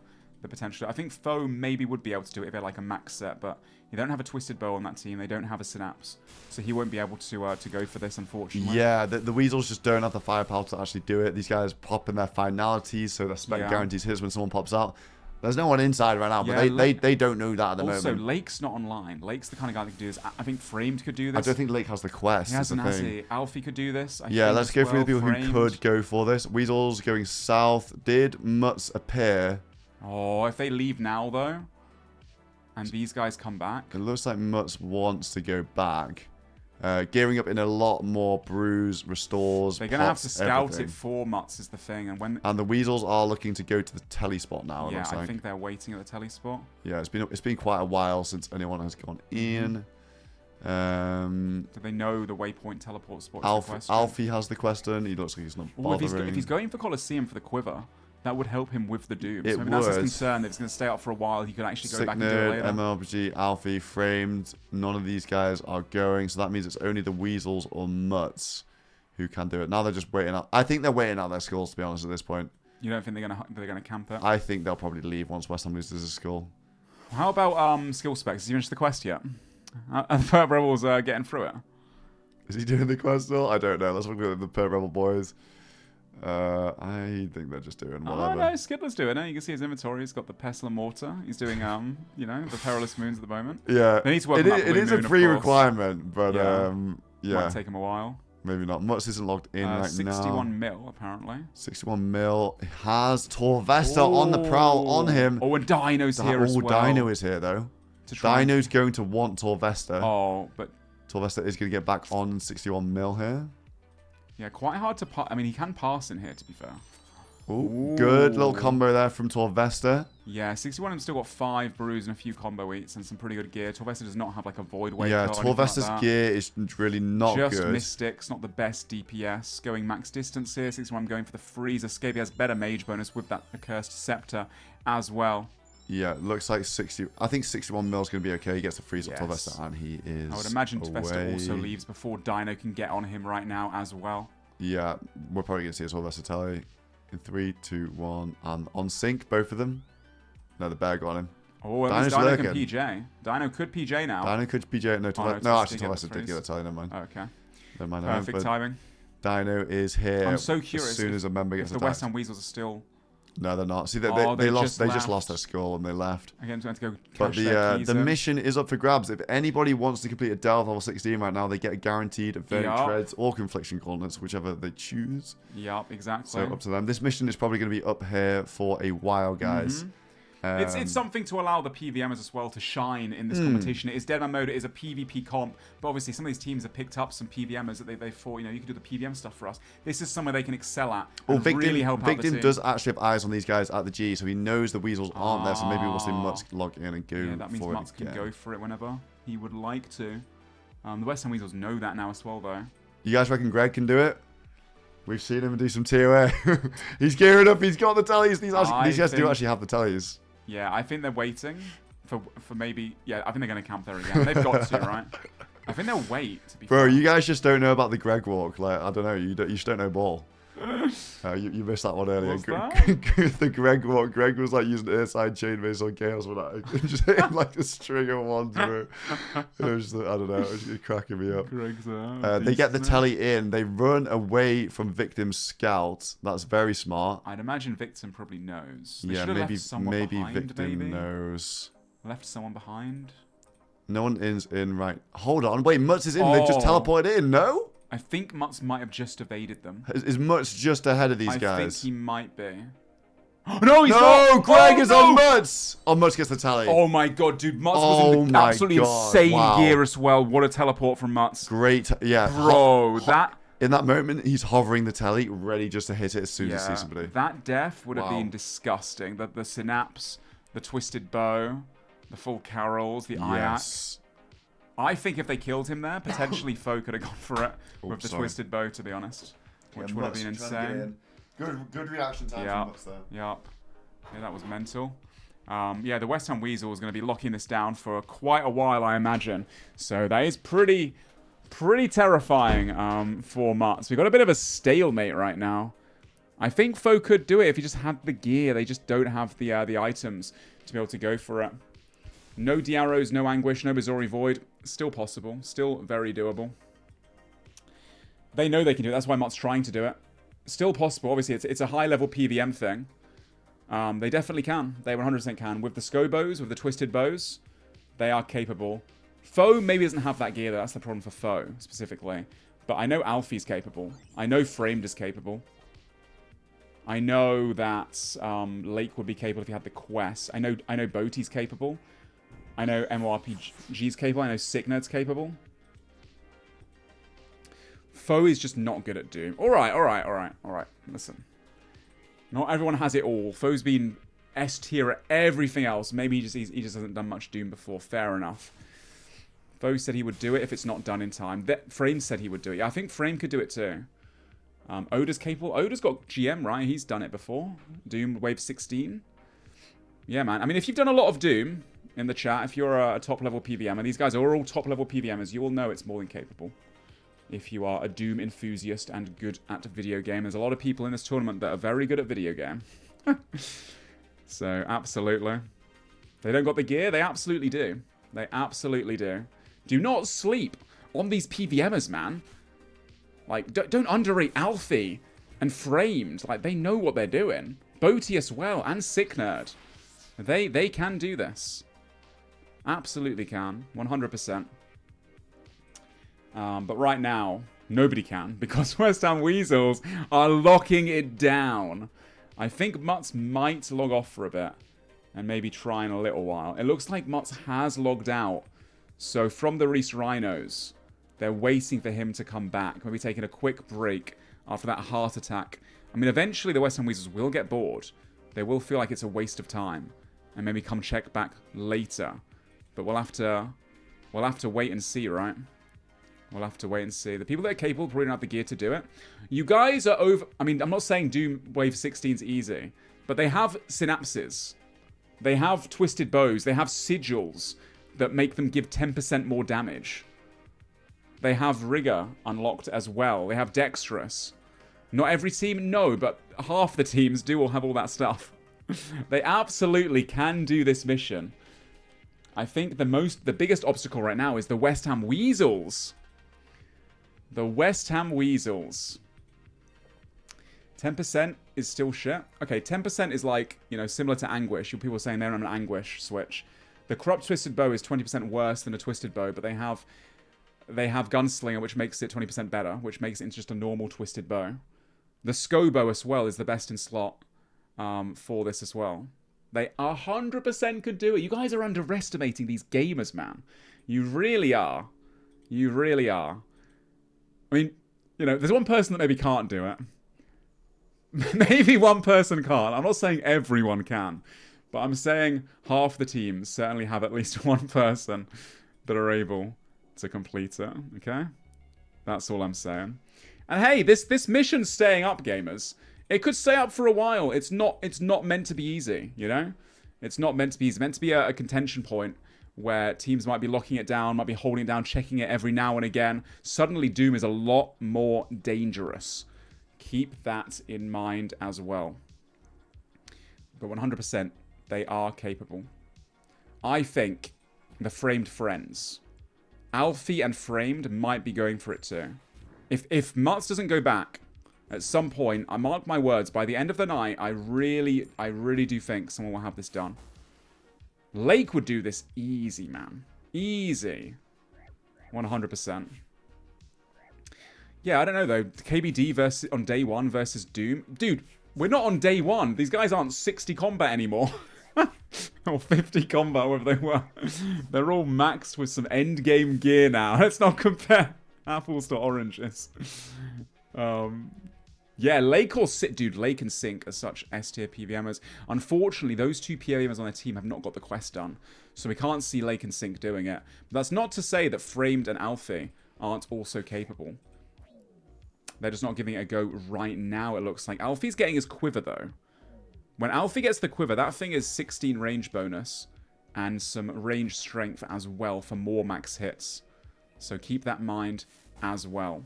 potential. I think Foe maybe would be able to do it if they're like a max set, but you don't have a Twisted Bow on that team. They don't have a Synapse, so he won't be able to go for this, unfortunately. Yeah, the Weasels just don't have the firepower to actually do it. These guys pop in their finalities, so their spec guarantees hits when someone pops out. There's no one inside right now, but they don't know that at the moment. Also, Lake's not online. Lake's the kind of guy that could do this. I think Framed could do this. I don't think Lake has the quest. He hasn't, has thing. he? Alfie could do this. I Yeah, think, let's as go through the people Framed. who could go for this. Weasels going south. Did Mutz appear? Oh, if they leave now, though, and these guys come back. It looks like Mutz wants to go back. Gearing up in a lot more brews, restores, They're going to have to pots, scout everything. it for Mutz is the thing. And the Weasels are looking to go to the telly spot now, it yeah, looks like. I think they're waiting at the telly spot. Yeah, it's been quite a while since anyone has gone in. Do they know the waypoint teleport spot? Alfie has the question. He looks like he's not bothering. If he's going for Colosseum for the quiver, that would help him with the Doom. It So maybe that's his would. concern. That it's going to stay up for a while. He could actually go Sick back and do it Nerd, later. MLBG, Alfie, Framed. None of these guys are going, so that means it's only the Weasels or Mutz who can do it. Now they're just waiting out. I think they're waiting out their skulls, to be honest, at this point. You don't think they're going to camp it? I think they'll probably leave once West Ham loses a skull. How about skill specs? Has he finished the quest yet? Are the Perp Rebels getting through it? Is he doing the quest still? I don't know. Let's look at the Perp Rebel boys. I think they're just doing Oh whatever. no, Skidler's doing it. You can see his inventory. He's got the pestle and mortar. He's doing you know, the perilous moons at the moment. Yeah, They need to work it, on that it blue is moon, a of pre-requirement, but Yeah. yeah, Might take him a while. maybe not. Mutz isn't logged in right 61 now. mil apparently. 61 mil has Torvesta on the prowl on him. Oh, and Dino's here as well. Dino is here though. To try and- Dino's going to want Torvesta. Oh, but Torvesta is going to get back on 61 mil here. yeah, quite hard to pass. I mean, he can pass in here, to be fair. Ooh, good little combo there from Torvesta. Yeah, 61 have still got 5 brews and a few combo eats and some pretty good gear. Torvesta does not have like a void wave. Yeah, or anything Torvesta's like that. gear is really not Just good. Mystics, not the best DPS. Going max distance here. 61 going for the freeze escape. He has better mage bonus with that accursed scepter as well. Yeah, looks like 60. I think 61 mil is going to be okay. He gets a freeze up Yes. Torvesta, and he is. I would imagine Torvesta away. also leaves before Dino can get on him right now as well. Yeah, we're probably going to see a Torvesta tally in 3, 2, 1, and on sync, both of them. No, the bear got him. Oh, at least Dino can PJ. Dino could PJ now. Dino could PJ. No, Oh, no, actually, did get the Torvesta did freeze. get a tally. Never mind. Oh, okay. Never mind. Perfect timing. Dino is here. I'm so curious as soon as a member gets if the attacked. West Ham Weasels are still... No, they're not. See, they just lost their skull and they left. Again, going to go But cash their keys the in. mission is up for grabs. If anybody wants to complete a Delve level 16 right now, they get guaranteed Verdict Yup. Treads or Confliction Gauntlets, whichever they choose. Yup, exactly. So up to them. This mission is probably going to be up here for a while, guys. It's something to allow the PVMers as well to shine in this competition. It is Deadman mode. It is a PvP comp. But obviously, some of these teams have picked up some PVMers that they thought, you know, you can do the PVM stuff for us. This is somewhere they can excel at and really help out the Victim team. does actually have eyes on these guys at the G, so he knows the Weasels aren't there, so maybe we'll see Mutz log in and go Yeah, that means for Mutz it can again. go for it whenever he would like to. The West Ham Weasels know that now as well, though. You guys reckon Greg can do it? We've seen him do some TOA. He's gearing up. He's got the tellies. These guys do actually have the tellies. Yeah, I think they're waiting for maybe... Yeah, I think they're going to camp there again. They've got to, right? I think they'll wait, to be Bro, fair. you guys just don't know about the Greg walk. Like, I don't know. You just don't know ball. You missed that one earlier. What's that? The Greg walk. Greg was like using airside chainmates on Chaos with that. Just hitting like a string of ones, bro. It was just, I don't know. It was just cracking me up. Greg's they get the telly in. They run away from Victim's scout. That's very smart. I'd imagine Victim probably knows. They Yeah, should have maybe left someone behind, Victim maybe. knows. Left someone behind. No one is in right. Hold on. Wait, Mutz is in. They've just teleported in. No? I think Mutz might have just evaded them. Is Mutz just ahead of these guys? I think he might be. No, he's no, not! Greg is on no! Mutz! Oh, Mutz gets the tally. Oh my god, dude. Mutz was in the absolutely insane gear as well. What a teleport from Mutz. Great. Yeah. Bro, that... In that moment, he's hovering the telly, ready just to hit it as soon as he sees somebody. That death would have been disgusting. The synapse, the twisted bow, the full carols, the Iac. I think if they killed him there, potentially Foe could have gone for it with the twisted bow, to be honest. Which would have been insane. Good reaction time from Mutz there. Yep. Yeah, that was mental. Yeah, the West Ham Weasel is going to be locking this down for quite a while, I imagine. So that is pretty terrifying for Mutz. We've got a bit of a stalemate right now. I think Foe could do it if he just had the gear. They just don't have the items to be able to go for it. No D-Arrows, no Anguish, no Missouri Void. Still possible. Still very doable. They know they can do it. That's why Mutz trying to do it. Still possible. Obviously, it's a high-level PVM thing. They definitely can. They 100% can. With the Scobos, with the Twisted Bows, they are capable. Foe maybe doesn't have that gear, though. That's the problem for Foe, specifically. But I know Alfie's capable. I know Framed is capable. I know that Lake would be capable if he had the quest. I know Boaty's capable. I know MORPG's capable. I know Sicknerd's capable. Foe is just not good at Doom. Alright. Listen. Not everyone has it all. Foe's been S tier at everything else. Maybe he just hasn't done much Doom before. Fair enough. Foe said he would do it if it's not done in time. Frame said he would do it. Yeah, I think Frame could do it too. Oda's capable. Oda's got GM, right? He's done it before. Doom Wave 16. Yeah, man. I mean, if you've done a lot of Doom in the chat, if you're a top-level PVM, and these guys are all top-level PVMers, you will know it's more than capable. If you are a Doom enthusiast and good at video game. There's a lot of people in this tournament that are very good at video game. So, absolutely. They don't got the gear? They absolutely do. They absolutely do. Do not sleep on these PVMers, man. Like, don't underrate Alfie. And Framed, like, they know what they're doing. Boaty as well, and Sick Nerd. They can do this. Absolutely can, 100%. But right now, nobody can, because West Ham Weasels are locking it down. I think Mutz might log off for a bit, and maybe try in a little while. It looks like Mutz has logged out. So from the Reese Rhinos, they're waiting for him to come back. Maybe taking a quick break after that heart attack. I mean, eventually the West Ham Weasels will get bored. They will feel like it's a waste of time, and maybe come check back later. But we'll have to wait and see, right? We'll have to wait and see. The people that are capable probably don't have the gear to do it. You guys are over... I mean, I'm not saying Doom Wave 16's easy, but they have synapses. They have twisted bows. They have sigils that make them give 10% more damage. They have rigor unlocked as well. They have dexterous. Not every team, no, but half the teams do all have all that stuff. They absolutely can do this mission. I think the biggest obstacle right now is the West Ham Weasels. The West Ham Weasels. 10% is still shit. Okay, 10% is like, you know, similar to Anguish. People are saying they're on an Anguish switch. The Corrupt Twisted Bow is 20% worse than a Twisted Bow, but they have Gunslinger, which makes it 20% better, which makes it into just a normal Twisted Bow. The Scobo as well is the best in slot for this as well. They 100% could do it. You guys are underestimating these gamers, man. You really are. You really are. I mean, you know, there's one person that maybe can't do it. Maybe one person can't. I'm not saying everyone can. But I'm saying half the teams certainly have at least one person that are able to complete it. Okay? That's all I'm saying. And hey, this mission's staying up, gamers. It could stay up for a while. It's not meant to be easy, you know? It's not meant to be easy. It's meant to be a contention point where teams might be locking it down, might be holding it down, checking it every now and again. Suddenly, Doom is a lot more dangerous. Keep that in mind as well. But 100%, they are capable. I think the Framed Friends, Alfie and Framed might be going for it too. If Mutz doesn't go back, at some point, I mark my words, by the end of the night, I really do think someone will have this done. Lake would do this easy, man. Easy. 100%. Yeah, I don't know, though. KBD on day 1 versus Doom. Dude, we're not on day 1. These guys aren't 60 combat anymore. Or 50 combat, whatever they were. They're all maxed with some endgame gear now. Let's not compare apples to oranges. Yeah, Lake or dude, Lake and Sync are such S-tier PVMers. Unfortunately, those two PVMers on their team have not got the quest done. So we can't see Lake and Sync doing it. But that's not to say that Framed and Alfie aren't also capable. They're just not giving it a go right now, it looks like. Alfie's getting his quiver, though. When Alfie gets the quiver, that thing is 16 range bonus. And some range strength as well for more max hits. So keep that in mind as well.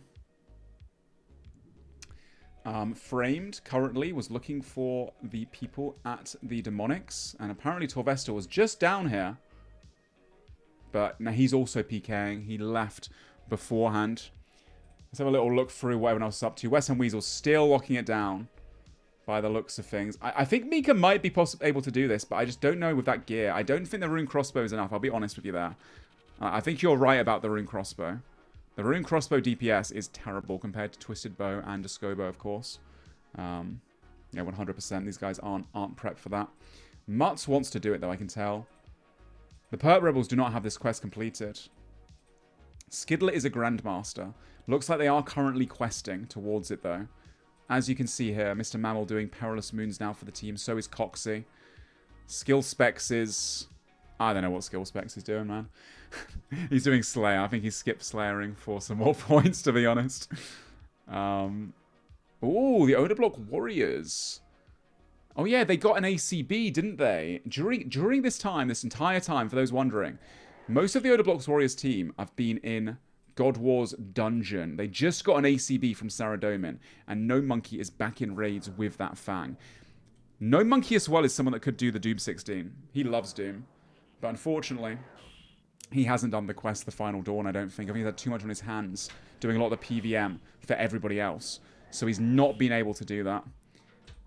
Framed currently was looking for the people at the Demonics, and apparently Torvesta was just down here, but now he's also PKing. He left beforehand. Let's have a little look through what everyone else is up to. West Ham Weasel still locking it down by the looks of things. I think Mika might be able to do this, but I just don't know with that gear. I don't think the Rune Crossbow is enough. I'll be honest with you there. I think you're right about the Rune Crossbow. The Rune Crossbow DPS is terrible compared to Twisted Bow and a Scobo, of course. Yeah, 100%. These guys aren't prepped for that. Mutz wants to do it, though, I can tell. The Perp Rebels do not have this quest completed. Skidlet is a Grandmaster. Looks like they are currently questing towards it, though. As you can see here, Mr. Mammal doing Perilous Moons now for the team. So is Coxie. Skill Specs is... I don't know what Skill Specs is doing, man. He's doing Slayer. I think he skipped Slayering for some more points, to be honest. Ooh, the Odablock Warriors. Oh yeah, they got an ACB, didn't they? During this time, this entire time, for those wondering, most of the Odablock Warriors team have been in God War's Dungeon. They just got an ACB from Saradomin, and No Monkey is back in raids with that Fang. No Monkey as well is someone that could do the Doom 16. He loves Doom. But unfortunately, he hasn't done the quest, the Final Dawn, I don't think. I think he's had too much on his hands, doing a lot of the PVM for everybody else. So he's not been able to do that.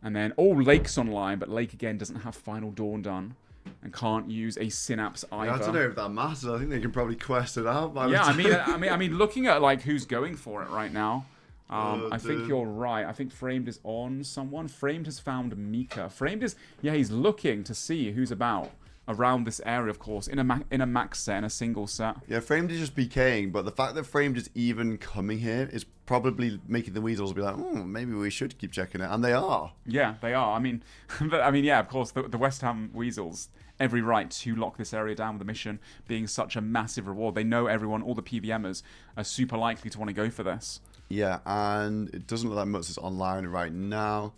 And then, Lake's online, but Lake again doesn't have Final Dawn done. And can't use a Synapse either. Yeah, I don't know if that matters. I think they can probably quest it out. By Yeah, the I mean, looking at like who's going for it right now, I think you're right. I think Framed is on someone. Framed has found Mika. Framed is, yeah, he's looking to see who's about around this area, of course, in a max set, in a single set. Yeah, Framed is just PKing, but the fact that Framed is even coming here is probably making the Weasels be like, maybe we should keep checking it, and they are. Yeah, they are. I mean, yeah, of course, the West Ham Weasels, every right to lock this area down with the mission being such a massive reward. They know everyone, all the PVMers, are super likely to want to go for this. Yeah, and it doesn't look like much is online right now.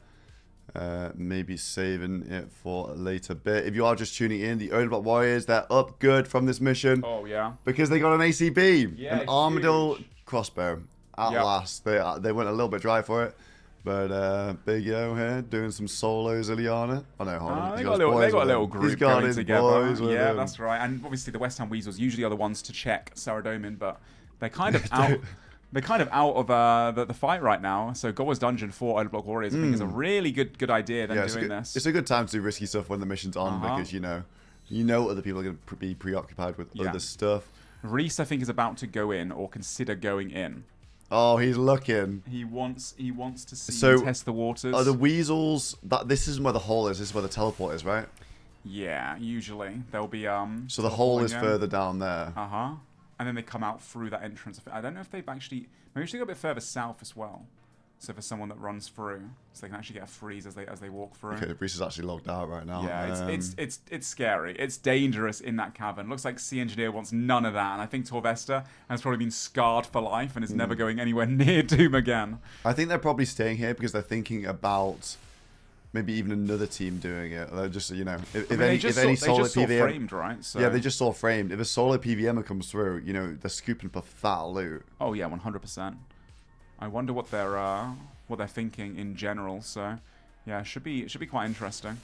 Maybe saving it for a later bit. If you are just tuning in, the Odin Block Warriors, they're up good from this mission. Oh, yeah. Because they got an ACB. Yeah, an Armadillo crossbow. At Yep. last. They went a little bit dry for it. But Big Yo here doing some solos, Ileana. Oh no, hold on. They got a little group He's got going his together. boys with Yeah, him. that's right. And obviously the West Ham Weasels usually are the ones to check Saradomin, but they're kind of out. They're kind of out of the fight right now. So Goa's Dungeon for Odin Block Warriors I think is a really good idea. Them doing this. It's a good time to do risky stuff when the mission's on because you know other people are going to be preoccupied with other stuff. Reese, I think, is about to go in or consider going in. Oh, he's looking. He wants to see test the waters. Are the Weasels? This isn't where the hole is. This is where the teleport is, right? Yeah, usually there'll be So the hole is further down there. And then they come out through that entrance. I don't know if they've actually maybe they go a bit further south as well. So for someone that runs through, so they can actually get a freeze as they walk through. Okay, Reese is actually logged out right now. Yeah, it's scary. It's dangerous in that cavern. Looks like Sea Engineer wants none of that, and I think Torvesta has probably been scarred for life and is never going anywhere near Doom again. I think they're probably staying here because they're thinking about maybe even another team doing it. They're just if any solo PVM, Framed, right? So. Yeah, they just saw Framed. If a solo PVM comes through, they're scooping for fat loot. Oh yeah, 100%. I wonder what they're thinking in general. So, yeah, it should be quite interesting.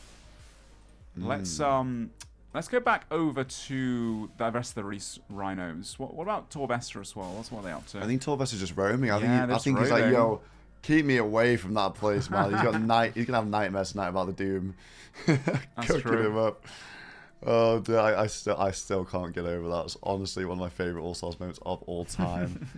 Let's go back over to the rest of the Rhinos. What about Torvesta as well? What are they up to? I think Torvesta's just roaming. I think roaming. He's like, yo, keep me away from that place, man. He's gonna have nightmares tonight about the Doom. Cooking him up. Oh, dude, I still can't get over that. It's honestly one of my favorite All Stars moments of all time.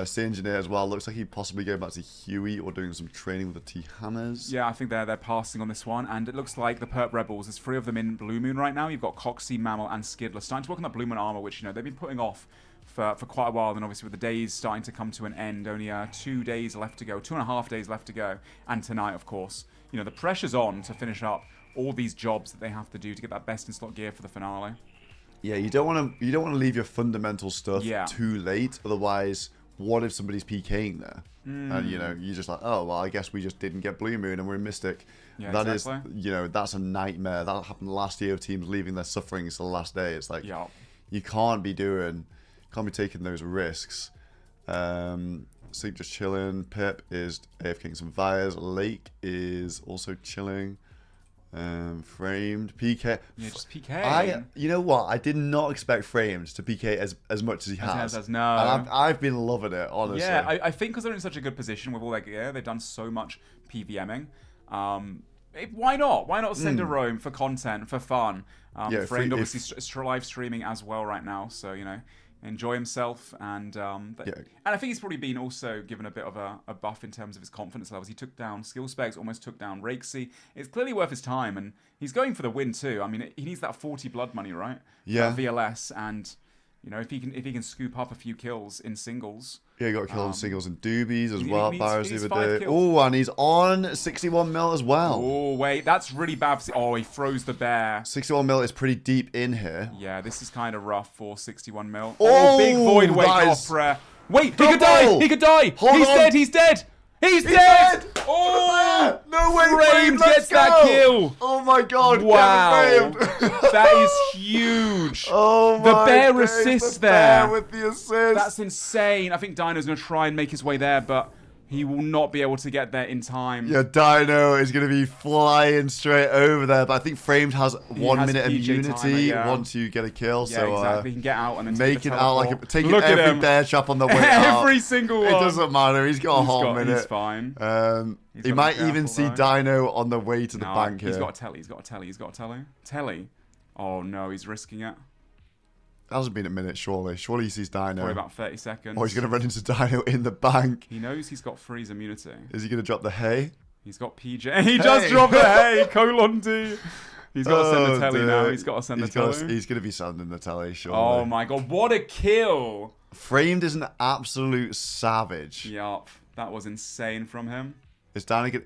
Sea Engineer as well. Looks like he'd possibly go back to Huey or doing some training with the T-Hammers. Yeah, I think they're passing on this one. And it looks like the Perp Rebels, there's 3 of them in Blue Moon right now. You've got Coxie, Mammal, and Skidler starting to work on that Blue Moon armor, which, they've been putting off for quite a while. Then obviously with the days starting to come to an end, only 2 days left to go, 2.5 days left to go. And tonight, of course, the pressure's on to finish up all these jobs that they have to do to get that best in slot gear for the finale. Yeah, you don't want to leave your fundamental stuff too late. Otherwise, what if somebody's PKing there? And you're just like, oh well, I guess we just didn't get Blue Moon and we're in Mystic. Yeah, that exactly. is, that's a nightmare. That happened last year of teams leaving their sufferings to the last day. It's like you can't be taking those risks. Sleep just chilling. Pip is AFKing some fires. Lake is also chilling. Framed PK. Yeah, just PK. You know what? I did not expect Framed to PK as much as he has. No. And I've been loving it, honestly. Yeah, I think because they're in such a good position with all their gear, they've done so much PVMing. Why not? Why not send a roam for content, for fun? Framed obviously live streaming as well right now, so enjoy himself, and I think he's probably been also given a bit of a buff in terms of his confidence levels. He took down Skill Specs, almost took down Rakesy. It's clearly worth his time, and he's going for the win too. I mean, he needs that 40 blood money, right? Yeah. VLS, and if he can scoop up a few kills in singles. Yeah, he got killed in singles and doobies as well. Barrows the other 5 day. kills. Oh, and he's on 61 mil as well. Oh, wait, that's really bad. He froze the bear. 61 mil is pretty deep in here. Yeah, this is kind of rough for 61 mil. Oh, big void wake opera. Wait, he could die. He could die. He's dead. He's dead. He's dead. Oh, no way. Framed gets that kill. Oh my god. Wow. That is huge. Oh my The bear days, assists the bear there. with the assist. That's insane. I think Dino's going to try and make his way there, but He will not be able to get there in time. Yeah, Dino is going to be flying straight over there, but I think Framed has 1 minute PJ immunity timer, once you get a kill. Yeah, so exactly. He can get out and then make it out like taking Look at every him. bear trap on the way out. Every single one. It doesn't matter. He's got a whole minute. He's fine. He might even see Dino on the way to the bank here. He's got a telly. He's got a telly. He's got a telly. Telly. Oh no, he's risking it. That hasn't been a minute, surely. Surely he sees Dino. Probably about 30 seconds. Or he's going to run into Dino in the bank. He knows he's got freeze immunity. Is he going to drop the hay? He's got PJ. He does drop the hay. Colon D. He's got to send the telly dude. now. He's got to send the telly. He's going to be sending the telly, surely. Oh my god, what a kill! Framed is an absolute savage. Yup, that was insane from him. Is Dino going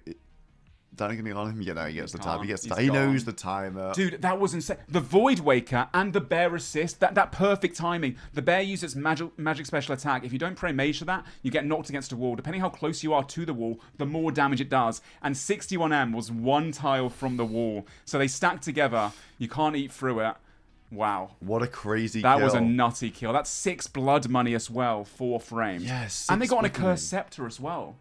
to get on him? Yeah, no, he gets the time. He gets the time. He's He knows gone. the timer. Dude, that was insane. The Void Waker and the Bear assist, that perfect timing. The Bear uses magic special attack. If you don't pray mage to that, you get knocked against a wall. Depending how close you are to the wall, the more damage it does. And 61M was 1 tile from the wall. So they stack together. You can't eat through it. Wow. What a crazy That kill. was a nutty kill. That's 6 blood money as well, 4 frames. Yes. And they got on a cursed scepter as well.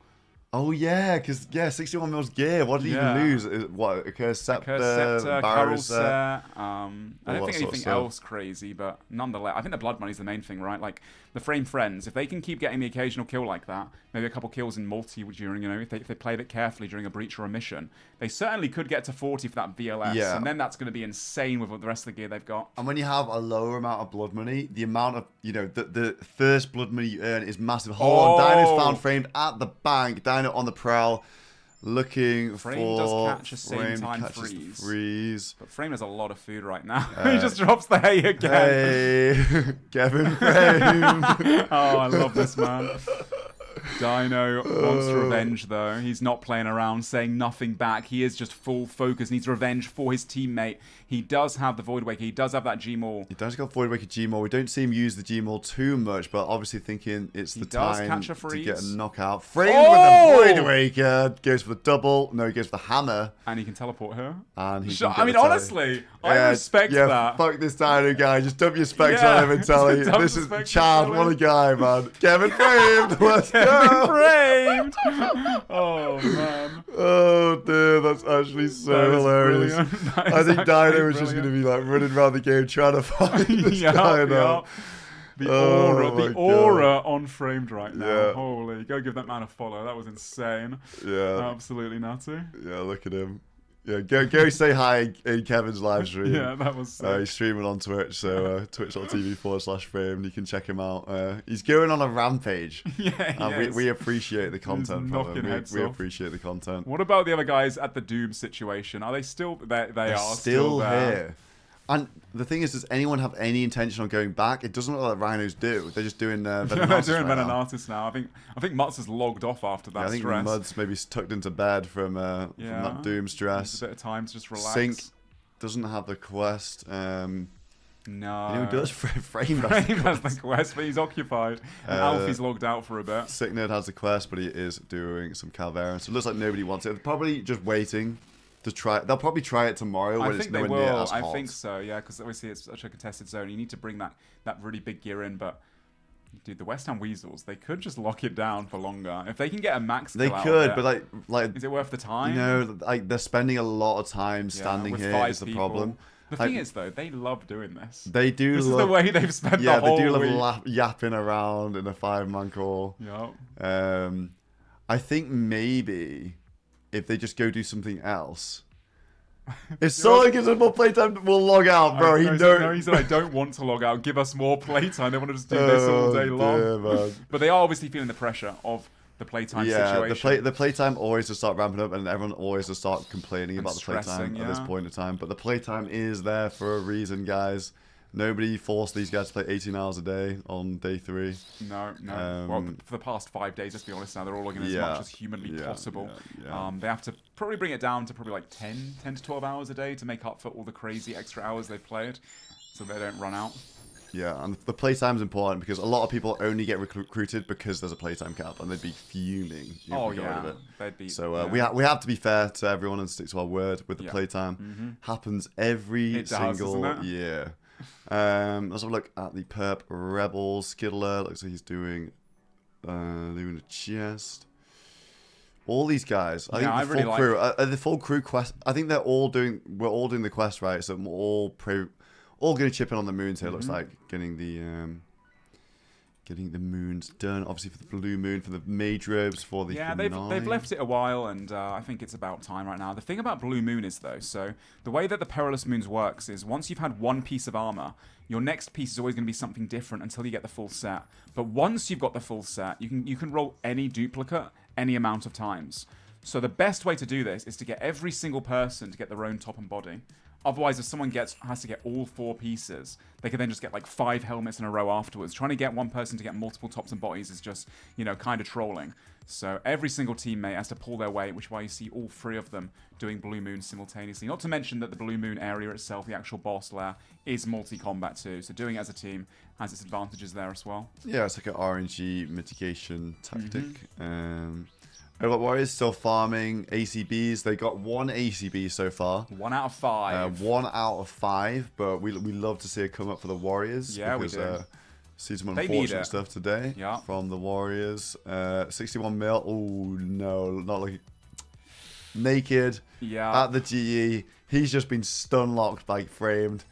Oh yeah, because 61 mils gear. What did he even lose? What, a cursed scepter, Carol set? set. I don't think anything stuff. else crazy, but nonetheless, I think the blood money's the main thing, right? Like the frame friends, if they can keep getting the occasional kill like that, maybe a couple kills in multi during, if they play it carefully during a breach or a mission, they certainly could get to 40 for that VLS, Yeah. and then that's going to be insane with the rest of the gear they've got. And when you have a lower amount of blood money, the amount of, the first blood money you earn is massive. Hold on, Dino's found Framed at the bank. Dino on the prowl, looking Frame for... does catch a same Frame time catches the freeze. freeze. But Frame has a lot of food right now. He just drops the hay again. Hey, Kevin Frame. Oh, I love this man. Dino wants revenge, though. He's not playing around, saying nothing back. He is just full focus, needs revenge for his teammate. He does have the Void Waker. He does have that G-Maul. He does got Void Waker G-Maul. We don't see him use the G-Maul too much, but obviously thinking it's the time catch a to freeze. get a knockout. Frame with the Void Waker. Goes for the double. No, he goes for the hammer. And he can teleport her. And he I mean, honestly, I respect that. Fuck this Dino guy. Just dump your specs Yeah, on him and tell him. dump This the is specs Chad. on What a him. guy, man. Kevin Framed. Let's go. Framed. Oh, man. Oh, dude. That's actually so That is hilarious. brilliant. That I is think Dino actually is just going to brilliant. be like running around the game trying to find this Yup, guy now. yup. The aura on Framed right now. Yeah. Holy, go give that man a follow. That was insane. Yeah. Absolutely nutty. Yeah, look at him. Yeah, go say hi in Kevin's live stream. Yeah, that was sick. He's streaming on Twitch, so twitch.tv/framed. You can check him out. He's going on a rampage. Yeah, we appreciate the content from knocking him. heads We off. appreciate the content. What about the other guys at the Doom situation? Are they still? They They're are still there. here. And the thing is, does anyone have any intention on going back? It doesn't look like Rhinos do. They're just doing They're Venom doing right Venom now. Artist now. I think Mutz has logged off after that Yeah, I think stress. Mud's maybe tucked into bed from that Doom stress. Needs a bit of time to just relax. Sync doesn't have the quest. No. You know who does? Frame has the quest, but he's occupied. And Alfie's logged out for a bit. Sick Nerd has the quest, but he is doing some Calvarian. So it looks like nobody wants it. They're probably just waiting to try. They'll probably try it tomorrow when it's nowhere near as hot. I think so, yeah, because obviously it's such a contested zone. You need to bring that really big gear in, but dude, the West Ham Weasels, they could just lock it down for longer. If they can get a max They kill out could, of it, but like, is it worth the time? You know, like they're spending a lot of time standing with here. 5 Is the people. problem? The thing is, though, they love doing this. They do. This love, is the way they've spent the whole they do week. love yapping around in a 5-man call. Yep. I think maybe if they just go do something else. If someone gives us more playtime, we'll log out, bro. He said, I don't want to log out. Give us more playtime. They want to just do this all day long. Dear, man. But they are obviously feeling the pressure of the playtime situation. The playtime always to start ramping up, and everyone always to start complaining about the stressing, playtime at this point in time. But the playtime is there for a reason, guys. Nobody forced these guys to play 18 hours a day on day 3. No. Well, for the past 5 days, let's be honest now, they're all logging as much as humanly possible. They have to probably bring it down to probably like 10 to 12 hours a day to make up for all the crazy extra hours they've played, so they don't run out. Yeah, and the playtime's important because a lot of people only get recruited because there's a playtime cap, and they'd be fuming if we got rid of it. They'd be, so we have to be fair to everyone and stick to our word with the playtime. Happens every single year. Let's have a look at the Perp Rebels. Skiddler looks like he's doing a chest. All these guys. I think I the really full like- crew. The full crew quest. I think we're all doing the quest, right? So we're all going to chip in on the moons here. Looks like getting the moons done. Obviously for the blue moon, for the mage robes, for the they've left it a while, and I think it's about time right now. The thing about blue moon is though, so the way that the perilous moons works is once you've had one piece of armor, your next piece is always going to be something different until you get the full set. But once you've got the full set, you can roll any duplicate any amount of times. So the best way to do this is to get every single person to get their own top and body. Otherwise, if someone has to get all 4 pieces, they could then just get like 5 helmets in a row afterwards. Trying to get one person to get multiple tops and bodies is just, kind of trolling. So every single teammate has to pull their weight, which is why you see all 3 of them doing Blue Moon simultaneously. Not to mention that the Blue Moon area itself, the actual boss lair, is multi-combat too. So doing it as a team has its advantages there as well. Yeah, it's like an RNG mitigation tactic. Robot Warriors still farming ACBs. They got 1 ACB so far. 1 out of 5. 1 out of 5, but we love to see it come up for the Warriors. Yeah, because, we do. See some They need unfortunate it. stuff today from the Warriors. 61 mil. Oh no, not looking. Naked at the GE. He's just been stun locked by Framed.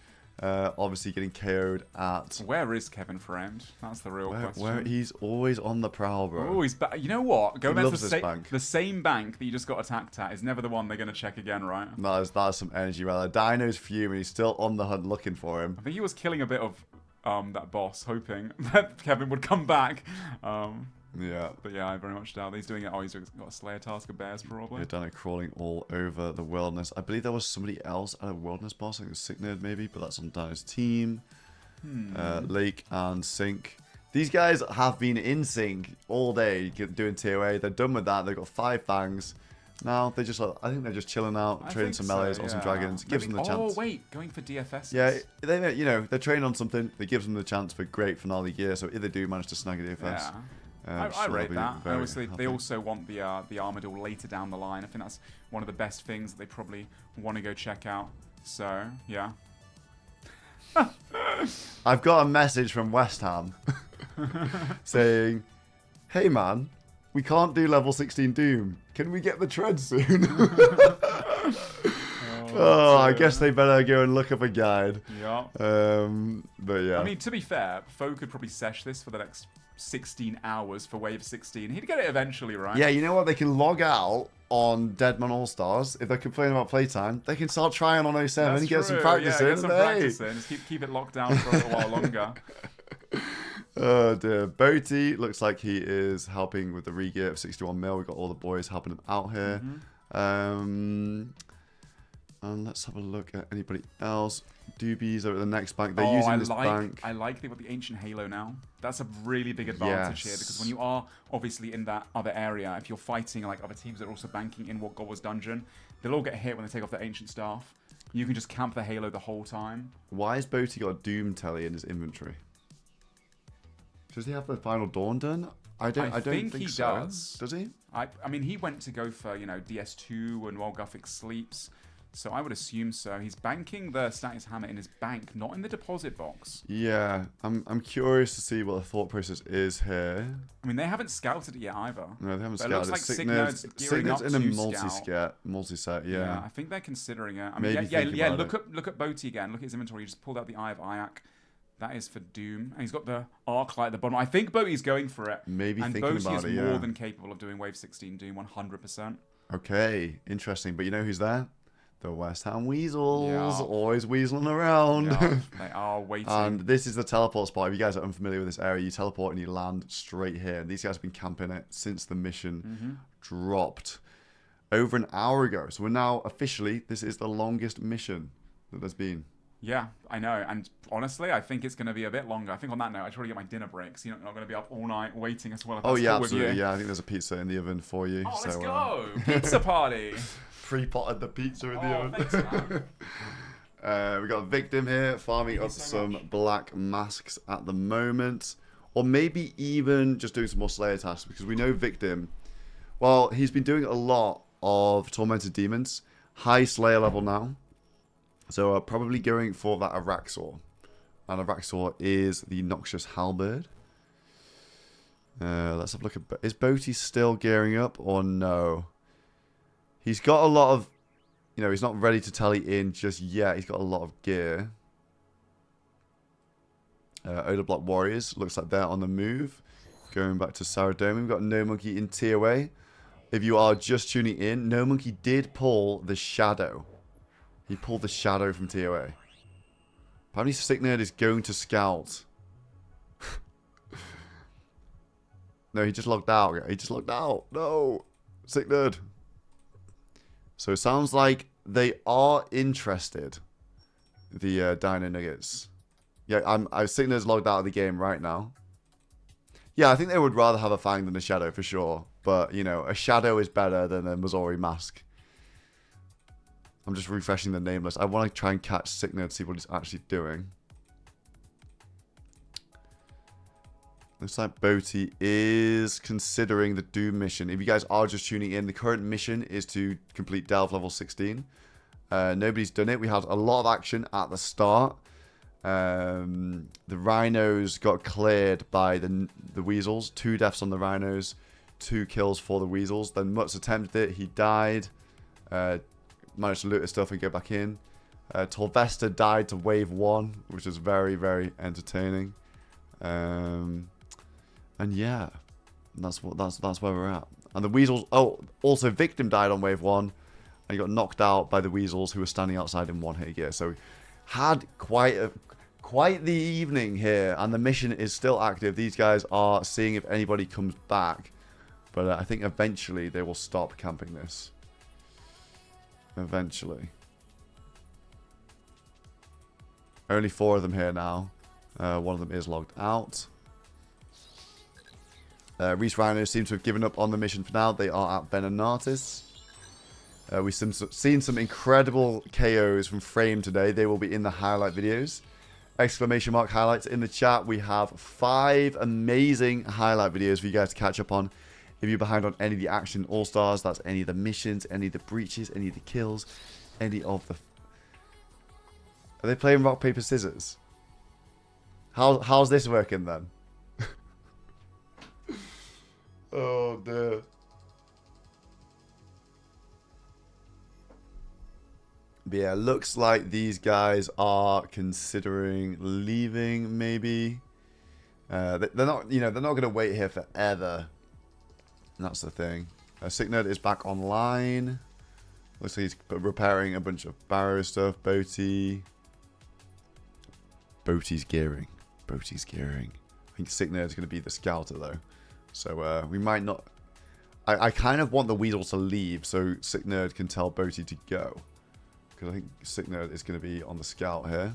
Obviously getting KO'd at. Where is Kevin Framed? That's the real question. Where he's always on the prowl, bro. Oh, he's back. You know what? Going back to bank. the same bank that you just got attacked at is never the one they're going to check again, right? That is some energy right there. Dino's fuming. He's still on the hunt looking for him. I think he was killing a bit of that boss, hoping that Kevin would come back. Yeah. But yeah, I very much doubt that he's doing it. Oh, he's got a Slayer task of bears, probably. Yeah, Dino crawling all over the wilderness. I believe there was somebody else at a wilderness boss. I think it was Sick Nerd maybe, but that's on Dino's team. Lake and Sync. These guys have been in sync all day doing TOA. They're done with that. They've got 5 fangs. Now they I think they're just chilling out, trading some melees or some dragons. Gives them the chance. Oh wait, going for DFS. Yeah, they're training on something. It gives them the chance for great finale gear. So if they do manage to snag a DFS, I rate that. Obviously, they also want the Armadyl later down the line. I think that's one of the best things that they probably want to go check out. So yeah. I've got a message from West Ham saying, "Hey man, we can't do level 16 Doom. Can we get the tread soon?" I guess they better go and look up a guide. Yeah. But yeah. I mean, to be fair, Foe could probably sesh this for the next 16 hours for Wave 16. He'd get it eventually, right? Yeah, you know what? They can log out on Deadman All Stars. If they're complaining about playtime, they can start trying on 07 and get some practice in. Get some practice in. Just keep it locked down for a little while longer. Oh dear. Boaty looks like he is helping with the re-gear of 61 mil. We've got all the boys helping him out here. And let's have a look at anybody else. Doobies are at the next bank. They're using this bank. I like they've got the Ancient Halo now. That's a really big advantage here, because when you are obviously in that other area, if you're fighting like other teams that are also banking in what God was dungeon, they'll all get hit when they take off their Ancient Staff. You can just camp the Halo the whole time. Why has Boaty got a Doom telly in his inventory? Does he have the Final Dawn done? I don't think he so. does. Does he? I mean, he went to go for, DS2 and while Guthic sleeps. So I would assume so. He's banking the Status Hammer in his bank, not in the deposit box. Yeah, I'm curious to see what the thought process is here. I mean, they haven't scouted it yet either. No, they haven't but scouted it. Looks like Sick Nerd's gearing up in a to multi-set, yeah. I think they're considering it. I mean, look at Boaty again. Look at his inventory. He just pulled out the Eye of Ayak. That is for Doom. And he's got the Arc Light at the bottom. I think Boaty's going for it. Maybe and thinking Boaty about is it, more than capable of doing Wave 16 Doom 100%. Okay, interesting. But you know who's there? The West Ham Weasels, always weaseling around. Yeah, they are waiting. And this is the teleport spot. If you guys are unfamiliar with this area, you teleport and you land straight here. And these guys have been camping it since the mission dropped over an hour ago. So we're now officially, this is the longest mission that there's been. Yeah, I know. And honestly, I think it's going to be a bit longer. I think on that note, I try to get my dinner break, so you're not going to be up all night waiting as well. Oh, yeah, absolutely. Yeah, I think there's a pizza in the oven for you. Oh, so, let's go. Pizza party. Pre-potted the pizza in the oven. Thanks, man. We got a Victim here farming up some black masks at the moment. Or maybe even just doing some more Slayer tasks, because we know Victim, well, he's been doing a lot of Tormented Demons. High Slayer level now. So probably going for that Araxor. And Araxor is the Noxious Halberd. Let's have a look at... Is Boaty still gearing up or no? He's got a lot of... You know, he's not ready to tally in just yet. He's got a lot of gear. Odor Block Warriors. Looks like they're on the move. Going back to Saradomi. We've got No Monkey in TOA. If you are just tuning in, No Monkey did pull the Shadow. He pulled the Shadow from TOA. Apparently Sick Nerd is going to Scout. No, he just logged out. He just logged out. No. Sick Nerd. So it sounds like they are interested. The Dino Nuggets. Yeah, Sick Nerd's logged out of the game right now. Yeah, I think they would rather have a Fang than a Shadow for sure. But, you know, a Shadow is better than a Missouri Mask. I'm just refreshing the name list. I want to try and catch Sick Nerd, see what he's actually doing. Looks like Boaty is considering the Doom mission. If you guys are just tuning in, the current mission is to complete Delve level 16. Nobody's done it. We had a lot of action at the start. The Rhinos got cleared by the Weasels. 2 deaths on the Rhinos, 2 kills for the Weasels. Then Mutz attempted it. He died. Managed to loot his stuff and go back in. Torvesta died to wave 1, which was very, very entertaining. And yeah, that's where we're at. And the Weasels. Oh, also Victim died on wave 1, and he got knocked out by the Weasels, who were standing outside in 1-hit gear. So had quite the evening here, and the mission is still active. These guys are seeing if anybody comes back, but I think eventually they will stop camping this. Eventually. Only 4 of them here now. One of them is logged out. Reese Rhino seems to have given up on the mission for now. They are at Venenatis. We've seen some incredible KOs from Frame today. They will be in the highlight videos. Exclamation mark highlights in the chat. We have 5 amazing highlight videos for you guys to catch up on. If you're behind on any of the action All Stars, that's any of the missions, any of the breaches, any of the kills, any of the... Are they playing rock, paper, scissors? How's this working then? Oh dear. But yeah, looks like these guys are considering leaving, maybe. They're not, you know, they're not going to wait here forever. And that's the thing. Sick Nerd is back online. Looks like he's repairing a bunch of Barrow stuff. Boaty's gearing. Boaty's gearing. I think Sick Nerd's going to be the scouter though. So we might not... I kind of want the Weasel to leave so Sick Nerd can tell Boaty to go. Because I think Sick Nerd is going to be on the scout here.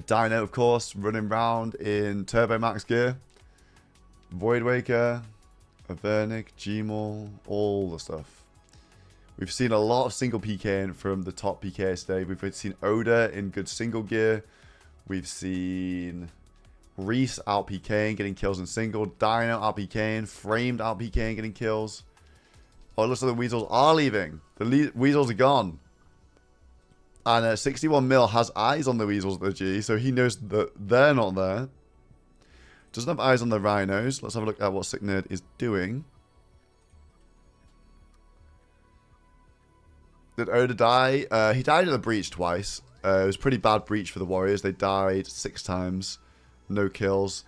Dino, of course, running around in Turbo Max gear. Voidwaker, Avernic, Gmaul, all the stuff. We've seen a lot of single PKing from the top PKs today. We've seen Oda in good single gear. We've seen Reese out PKing, getting kills in single. Dino out PKing, Framed out PKing, getting kills. Oh, it looks like the Weasels are leaving. The Weasels are gone. And 61 mil has eyes on the Weasels at the G, so he knows that they're not there. Doesn't have eyes on the Rhinos. Let's have a look at what Sick Nerd is doing. Did Oda die? He died in the breach twice. It was a pretty bad breach for the Warriors. They died 6 times. No kills.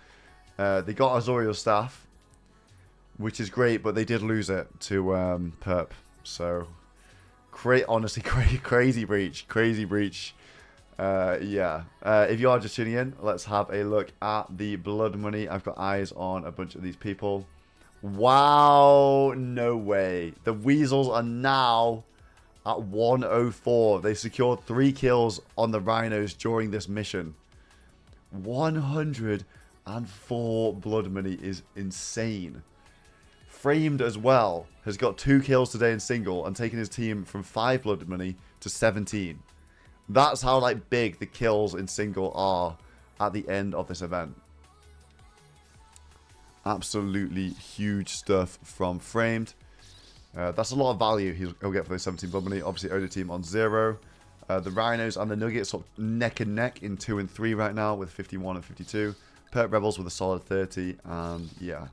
They got Azorial Staff, which is great, but they did lose it to Perp. So, honestly, crazy breach. Crazy breach. Yeah. If you are just tuning in, let's have a look at the blood money. I've got eyes on a bunch of these people. Wow. No way. The Weasels are now at 104. They secured 3 kills on the Rhinos during this mission. 104 blood money is insane. Framed as well has got 2 kills today in single and taken his team from 5 blood money to 17. That's how like big the kills in single are at the end of this event. Absolutely huge stuff from Framed. That's a lot of value he'll get for those 17 blood money. Obviously, Oda team on 0. The Rhinos and the Nuggets sort of neck and neck in 2 and 3 right now with 51 and 52. Perp Rebels with a solid 30. And yeah,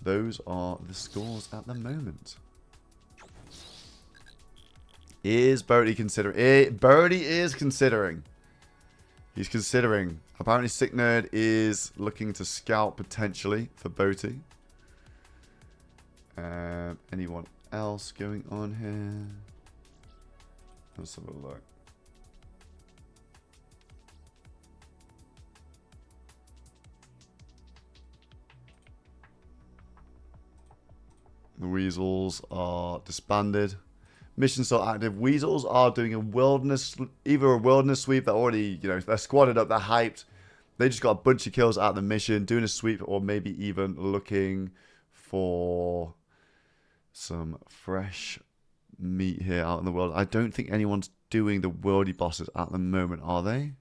those are the scores at the moment. Is Bodhi considering? Bodhi is considering. He's considering. Apparently, Sick Nerd is looking to scout potentially for Bodhi. Anyone else going on here? Let's have a look. The Weasels are disbanded. Mission still active. Weasels are doing a wilderness, either a wilderness sweep. They're already, you know, they're squatted up. They're hyped. They just got a bunch of kills out of the mission, doing a sweep, or maybe even looking for some fresh meat here out in the world. I don't think anyone's doing the worldy bosses at the moment, are they?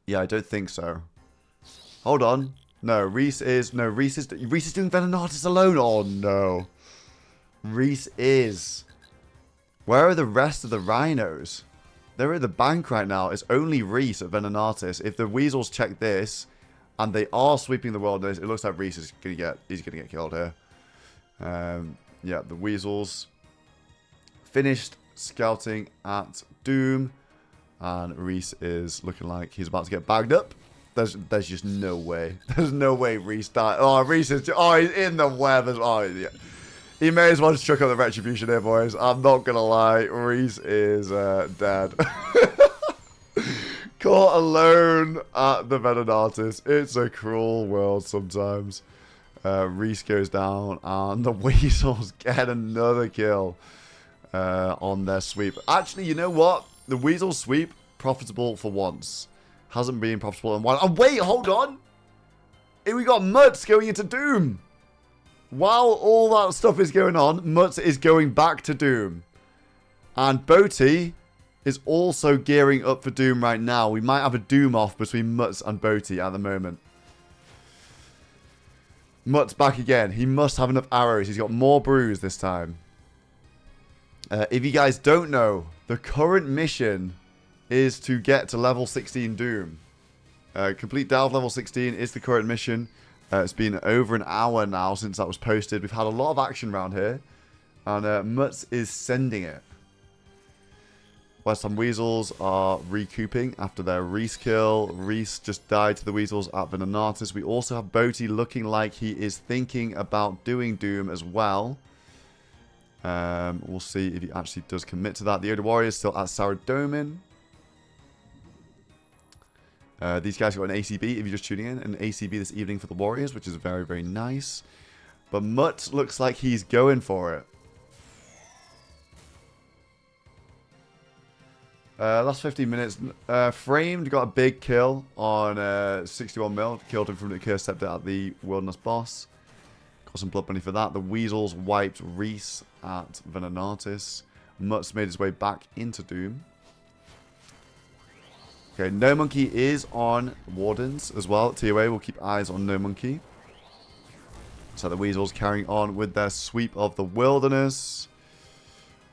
Yeah, I don't think so. Hold on. No, Reese is doing Venenatis alone. Oh no. Reese is. Where are the rest of the rhinos? They're at the bank right now. It's only Reese at Venenatis. If the Weasels check this and they are sweeping the wilderness, it looks like Reese is gonna get killed here. Yeah, the Weasels finished scouting at Doom, and Reese is looking like he's about to get bagged up. There's just no way. There's no way Reese died. Oh, Reese is. Oh, he's in the web. Oh, yeah. He may as well just chuck up the retribution here, boys. I'm not gonna lie. Reese is dead. Caught alone at the Venenatis. It's a cruel world sometimes. Reese goes down, and the Weasels get another kill on their sweep. Actually, you know what? The Weasels sweep, profitable for once. Hasn't been profitable in a while. Oh, wait, hold on. Here we got Mutz going into Doom. While all that stuff is going on, Mutz is going back to Doom. And Boaty is also gearing up for Doom right now. We might have a Doom off between Mutz and Boaty at the moment. Mutz back again. He must have enough arrows. He's got more brews this time. If you guys don't know, the current mission is to get to level 16 Doom. Complete Delve level 16 is the current mission. It's been over an hour now since that was posted. We've had a lot of action around here. And Mutz is sending it. West Ham Weasels are recouping after their Reese kill. Reese just died to the Weasels at Venenatis. We also have Boaty looking like he is thinking about doing Doom as well. We'll see if he actually does commit to that. The Oda Warrior is still at Saradomin. These guys got an ACB, if you're just tuning in, an ACB this evening for the Warriors, which is very, very nice. But Mutt looks like he's going for it. Last 15 minutes, Framed got a big kill on 61 mil, killed him from the curse scepter at the Wilderness boss. Got some blood money for that. The Weasels wiped Reese at Venenatis. Mutt's made his way back into Doom. Okay, No Monkey is on Wardens as well. TOA will keep eyes on No Monkey. So the Weasels carrying on with their sweep of the Wilderness.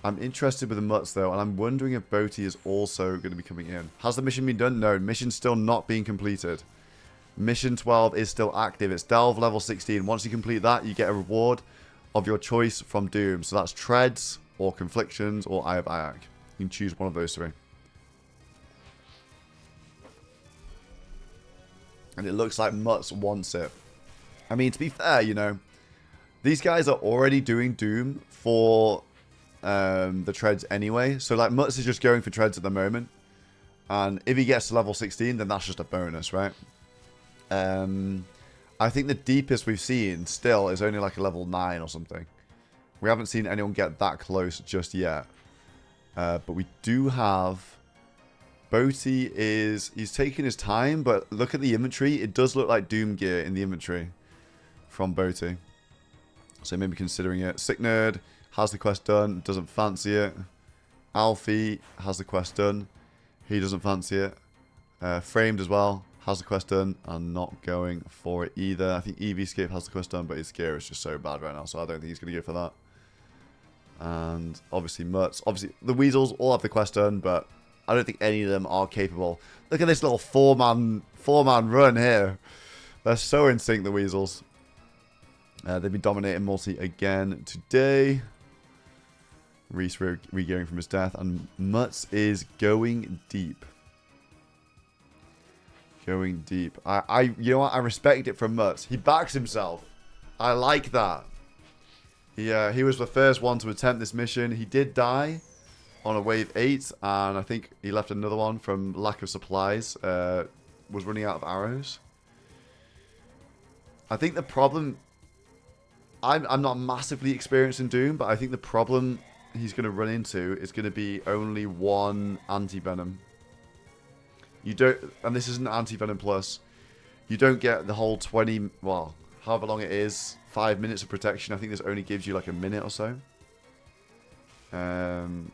I'm interested with the Mutts though, and I'm wondering if Boaty is also going to be coming in. Has the mission been done? No, mission's still not being completed. Mission 12 is still active. It's Delve level 16. Once you complete that, you get a reward of your choice from Doom. So that's Treads, or Conflictions, or Eye of Ayak. You can choose one of those three. And it looks like Mutz wants it. I mean, to be fair, you know, these guys are already doing Doom for the Treads anyway. So, like, Mutz is just going for Treads at the moment. And if he gets to level 16, then that's just a bonus, right? I think the deepest we've seen still is only like a level 9 or something. We haven't seen anyone get that close just yet. But we do have... Boaty is... He's taking his time, but look at the inventory. It does look like Doom gear in the inventory from Boaty. So maybe considering it. Sick Nerd has the quest done, doesn't fancy it. Alfie has the quest done. He doesn't fancy it. Framed as well has the quest done and not going for it either. I think EVscape has the quest done, but his gear is just so bad right now, so I don't think he's going to go for that. And obviously Mutz. Obviously the Weasels all have the quest done, but I don't think any of them are capable. Look at this little four-man run here. They're so in sync, the Weasels. They've been dominating multi again today. Reese re-gearing from his death, and Mutz is going deep. Going deep. You know what? I respect it from Mutz. He backs himself. I like that. He was the first one to attempt this mission. He did die on a wave 8, and I think he left another one from lack of supplies. Was running out of arrows. I think the problem... I'm not massively experienced in Doom, but I think the problem he's going to run into is going to be only one anti-venom. You don't... And this isn't anti-venom plus. You don't get the whole 20... Well, however long it is. 5 minutes of protection. I think this only gives you like a minute or so.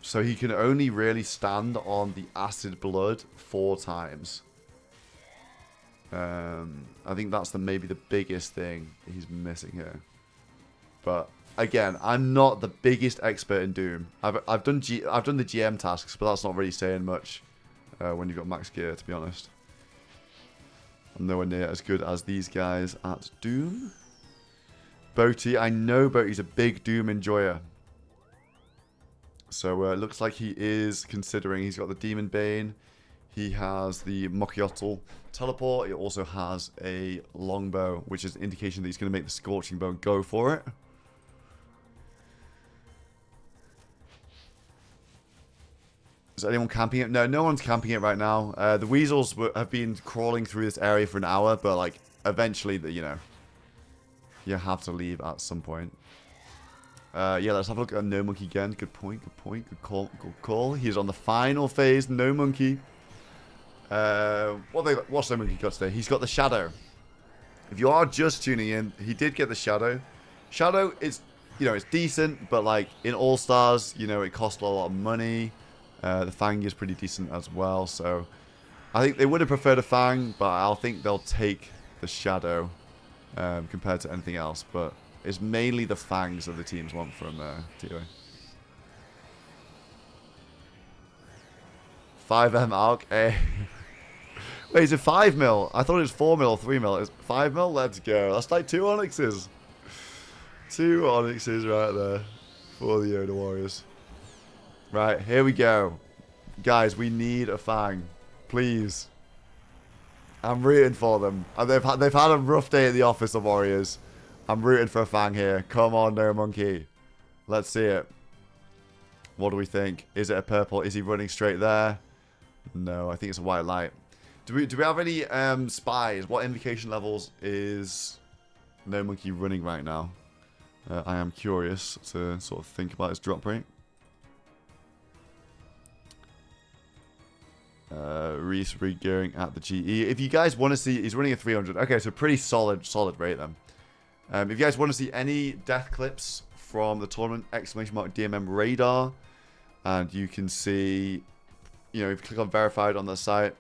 So he can only really stand on the acid blood 4 times. I think that's maybe the biggest thing he's missing here. But again, I'm not the biggest expert in Doom. I've done the GM tasks, but that's not really saying much when you've got max gear, to be honest. I'm nowhere near as good as these guys at Doom. Boaty, I know Boaty's a big Doom enjoyer. So it looks like he is considering. He's got the Demon Bane. He has the Mokyotl teleport. He also has a longbow, which is an indication that he's going to make the Scorching Bow and go for it. Is anyone camping it? No, no one's camping it right now. The Weasels have been crawling through this area for an hour, but like eventually, you know, you have to leave at some point. Yeah, let's have a look at No Monkey again. Good point, good point, good call, good call. He's on the final phase, No Monkey. What's No Monkey got today? He's got the Shadow. If you are just tuning in, he did get the Shadow. Shadow is, you know, it's decent, but like in All Stars, you know, it cost a lot of money. The Fang is pretty decent as well, so I think they would have preferred a Fang, but I think they'll take the Shadow compared to anything else. But it's mainly the Fangs that the teams want from TOA. 5M Arc. Wait, is it 5 mil? I thought it was 4 mil or 3 mil. It's 5 mil? Let's go. That's like 2 Onyxes. 2 Onyxes right there for the Yoda Warriors. Right, here we go. Guys, we need a Fang. Please. I'm rooting for them. And they've had a rough day at the office, the Warriors. I'm rooting for a Fang here. Come on, No Monkey. Let's see it. What do we think? Is it a purple? Is he running straight there? No, I think it's a white light. Do we have any spies? What invocation levels is No Monkey running right now? I am curious to sort of think about his drop rate. Reese re-gearing at the GE. If you guys want to see, he's running a 300. Okay, so pretty solid rate then. If you guys want to see any death clips from the tournament, !DMM radar, and you can see, you know, if you click on verified on the site,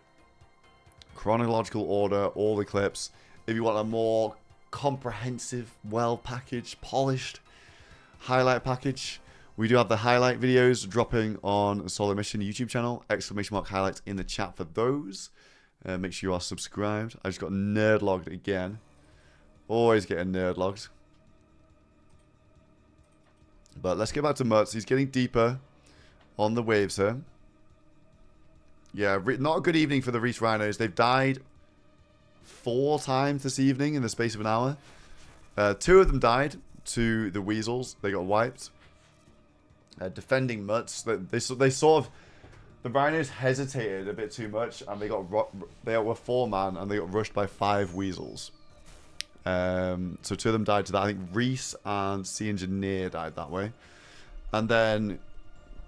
chronological order, all the clips. If you want a more comprehensive, well-packaged, polished highlight package, we do have the highlight videos dropping on SoloMission YouTube channel. !highlights in the chat for those. Make sure you are subscribed. I just got nerd logged again. Always getting nerd logged. But let's get back to Mutz. He's getting deeper on the waves here. Yeah, not a good evening for the Reese Rhinos. They've died 4 times this evening in the space of an hour. 2 of them died to the Weasels. They got wiped. Defending Mutz, they sort of, the Rhinos hesitated a bit too much, and they were 4-man, and they got rushed by 5 Weasels. So 2 of them died to that. I think Reese and Sea Engineer died that way, and then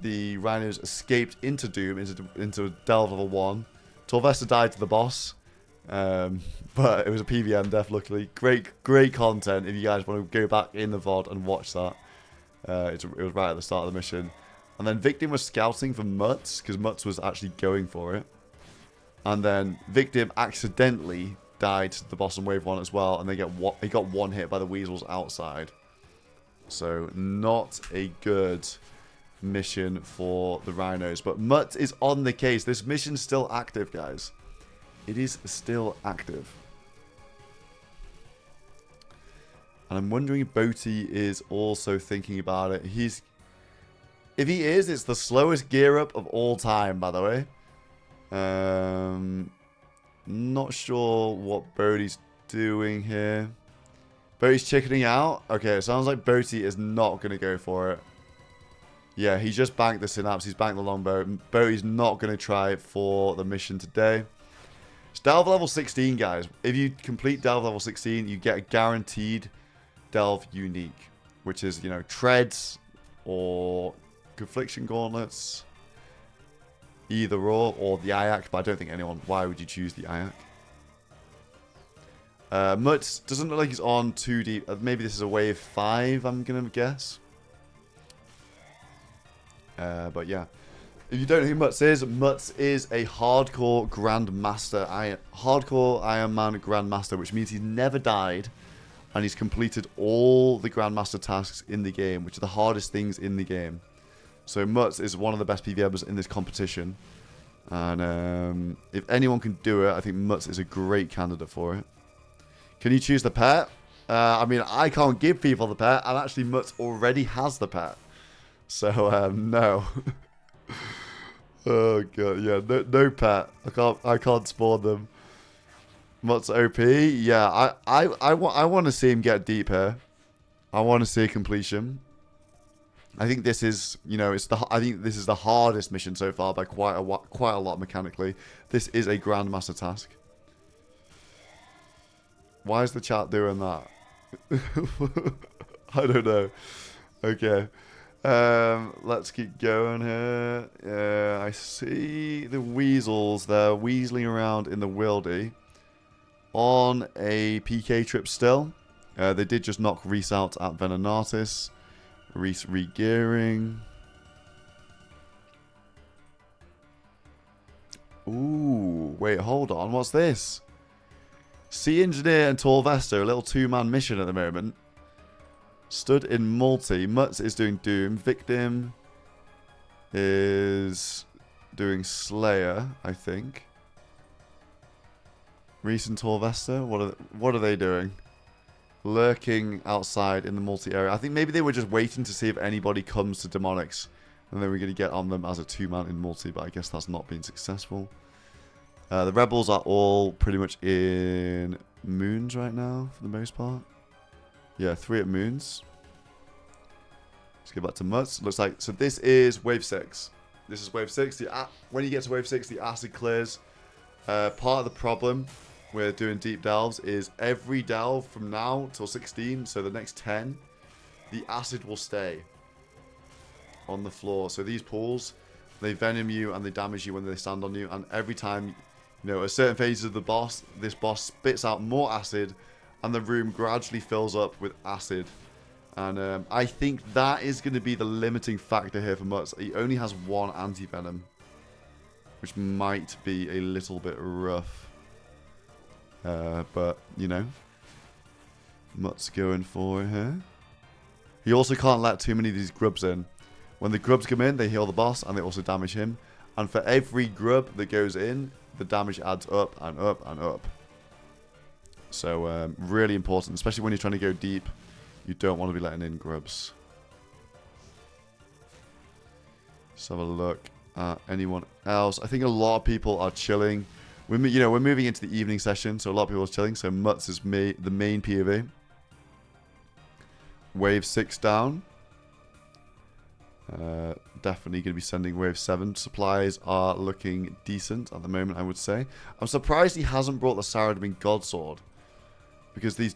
the Rhinos escaped into Doom, into Delve level 1. Torvesta died to the boss, but it was a PVM death. Luckily, great content. If you guys want to go back in the VOD and watch that. It was right at the start of the mission. And then Victim was scouting for Mutz, because Mutz was actually going for it. And then Victim accidentally died to the boss on wave 1 as well, and he got 1 hit by the Weasels outside. So not a good mission for the Rhinos. But Mutt is on the case. This mission's still active, guys. It is still active. And I'm wondering if Boaty is also thinking about it. If he is, it's the slowest gear up of all time, by the way. Not sure what Boaty's doing here. Boaty's chickening out. Okay, it sounds like Boaty is not going to go for it. Yeah, he just banked the Synapse. He's banked the longbow. Boaty's not going to try for the mission today. It's Delve level 16, guys. If you complete Delve level 16, you get a guaranteed Delve unique, which is, you know, treads or confliction gauntlets, either or the Ayak, but I don't think anyone. Why would you choose the Ayak? Mutt doesn't look like he's on too deep. Maybe this is a wave 5, I'm gonna guess. But yeah, if you don't know who Mutz is a hardcore Grandmaster, hardcore Iron Man Grandmaster, which means he's never died. And he's completed all the Grandmaster tasks in the game, which are the hardest things in the game. So Mutz is one of the best PvMers in this competition. And if anyone can do it, I think Mutz is a great candidate for it. Can you choose the pet? I mean, I can't give people the pet, and actually Mutz already has the pet. So, no. Oh, God, yeah, no pet. I can't spawn them. Mutz OP, yeah, I want to see him get deep here. I want to see a completion. I think this is, you know, I think this is the hardest mission so far by quite a lot mechanically. This is a Grandmaster task. Why is the chat doing that? I don't know. Okay. Let's keep going here. I see the weasels. They're weaseling around in the wildy. On a PK trip still. They did just knock Reese out at Venenatis. Reese re-gearing. Ooh, wait, hold on. What's this? Sea Engineer and Torvesta, a little two-man mission at the moment. Stood in multi. Mutz is doing Doom. Victim is doing Slayer, I think. Reese and Torvesta, what are they doing? Lurking outside in the multi area. I think maybe they were just waiting to see if anybody comes to Demonics, and then we're going to get on them as a two-man in multi, but I guess that's not been successful. The Rebels are all pretty much in Moons right now, for the most part. Yeah, 3 at Moons. Let's go back to Mutz. Looks like, so this is Wave 6. This is Wave 6. When you get to Wave 6, the acid clears. Part of the problem with doing deep delves is every delve from now till 16, so the next 10, the acid will stay on the floor. So these pools, they venom you and they damage you when they stand on you, and every time, you know, at certain phases of the boss, this boss spits out more acid, and the room gradually fills up with acid. And I think that is going to be the limiting factor here for Mutz. He only has 1 anti-venom, which might be a little bit rough. But, you know, Mutz going for it here. He also can't let too many of these grubs in. When the grubs come in, they heal the boss, and they also damage him. And for every grub that goes in, the damage adds up and up and up. So, really important, especially when you're trying to go deep. You don't want to be letting in grubs. Let's have a look at anyone else. I think a lot of people are chilling. We're moving into the evening session, so a lot of people are chilling. So Mutz is the main POV. Wave 6 down. Definitely going to be sending Wave 7. Supplies are looking decent at the moment, I would say. I'm surprised he hasn't brought the Saradomin Godsword, because these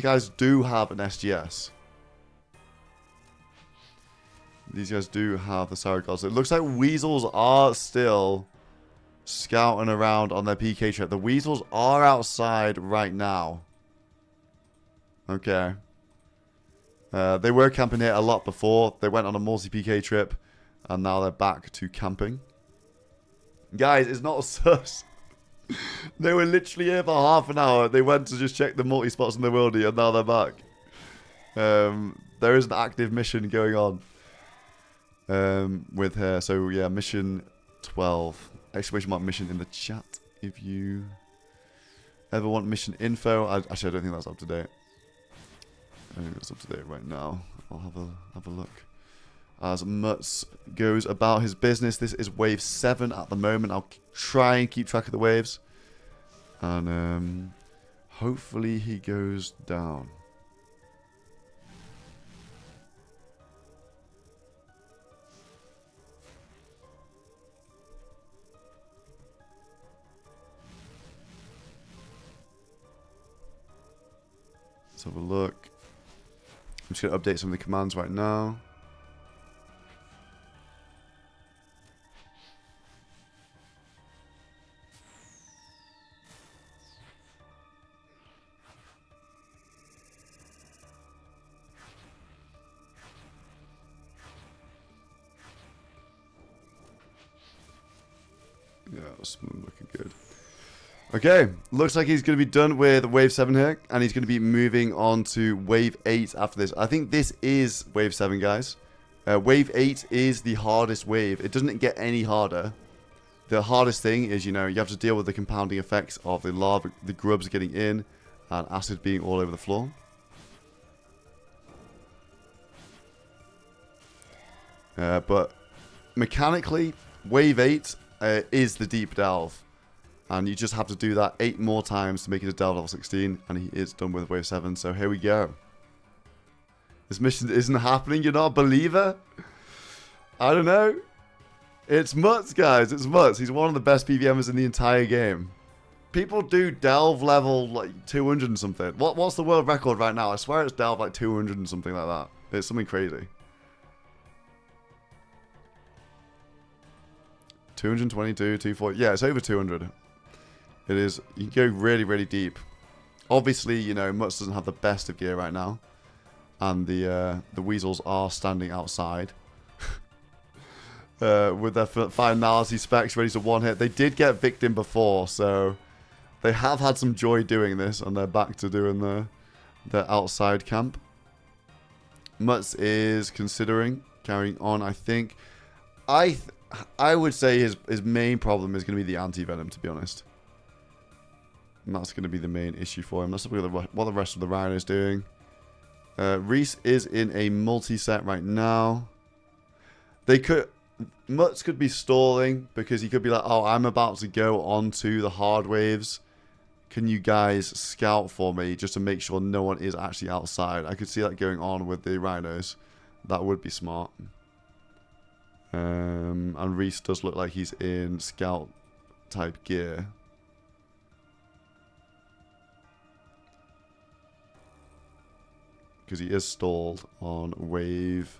guys do have an SGS. These guys do have the Saradomin Godsword. It looks like Weasels are still scouting around on their PK trip. The Weasels are outside right now. Okay. They were camping here a lot before. They went on a multi-PK trip, and now they're back to camping. Guys, it's not sus. They were literally here for half an hour. They went to just check the multi-spots in the worldie, and now they're back. There is an active mission going on. with her. So yeah, mission 12. Exclamation mark mission in the chat if you ever want mission info. Actually, I don't think that's up to date. I think that's up to date right now. I'll have a look. As Mutz goes about his business, this is wave 7 at the moment. I'll try and keep track of the waves, and hopefully he goes down. Let's have a look. I'm just going to update some of the commands right now. Yeah, that's looking good. Okay, looks like he's going to be done with Wave 7 here, and he's going to be moving on to Wave 8 after this. I think this is Wave 7, guys. Wave 8 is the hardest wave. It doesn't get any harder. The hardest thing is, you know, you have to deal with the compounding effects of the lava, the grubs getting in, and acid being all over the floor. But mechanically, Wave 8 is the deep delve. And you just have to do that 8 more times to make it a delve level 16. And he is done with Wave 7. So here we go. This mission isn't happening. You're not a believer? I don't know. It's Mutz, guys. It's Mutz. He's one of the best PVMers in the entire game. People do delve level like 200 and something. What's the world record right now? I swear it's delve like 200 and something like that. It's something crazy. 222, 240. Yeah, it's over 200. It is. You can go really, really deep. Obviously, you know, Mutz doesn't have the best of gear right now, and the weasels are standing outside with their finality specs ready to one hit. They did get victim before, so they have had some joy doing this, and they're back to doing the outside camp. Mutz is considering carrying on. I think. I would say his main problem is going to be the anti-venom, to be honest. And that's going to be the main issue for him. Let's look at what the rest of the Rhino is doing. Reese is in a multi-set right now. Mutz could be stalling because he could be like, oh, I'm about to go on to the hard waves. Can you guys scout for me just to make sure no one is actually outside? I could see that going on with the Rhinos. That would be smart. And Reese does look like he's in scout type gear. Because he is stalled on wave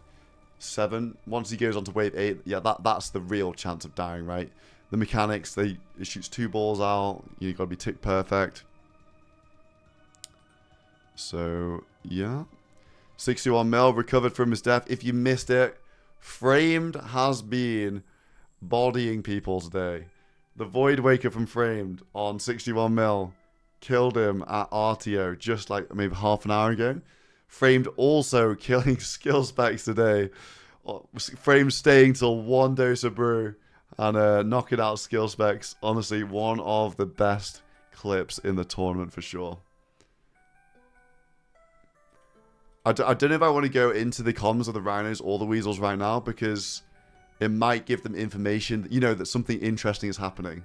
7. Once he goes on to wave 8, yeah, that's the real chance of dying, right? The mechanics, it shoots 2 balls out. You've got to be tick perfect. So, yeah. 61 mil recovered from his death. If you missed it, Framed has been bodying people today. The Void Waker from Framed on 61 mil killed him at RTO just like maybe half an hour ago. Framed also killing skill specs today. Framed staying till 1 dose of brew and knocking out skill specs. Honestly, one of the best clips in the tournament for sure. I don't know if I want to go into the comms of the Rhinos or the Weasels right now because it might give them information, you know, that something interesting is happening.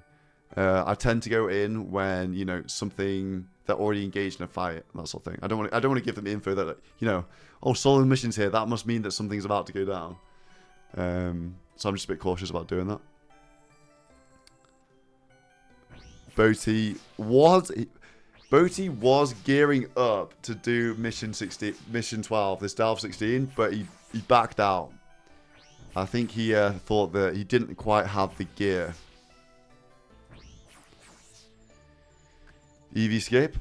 I tend to go in when, you know, something they're already engaged in a fight, that sort of thing. I don't want to give them info that, you know, oh, SoloMission's here. That must mean that something's about to go down. So I'm just a bit cautious about doing that. Boaty was gearing up to do mission 12, this Delve 16, but he backed out. I think he thought that he didn't quite have the gear. EVscape,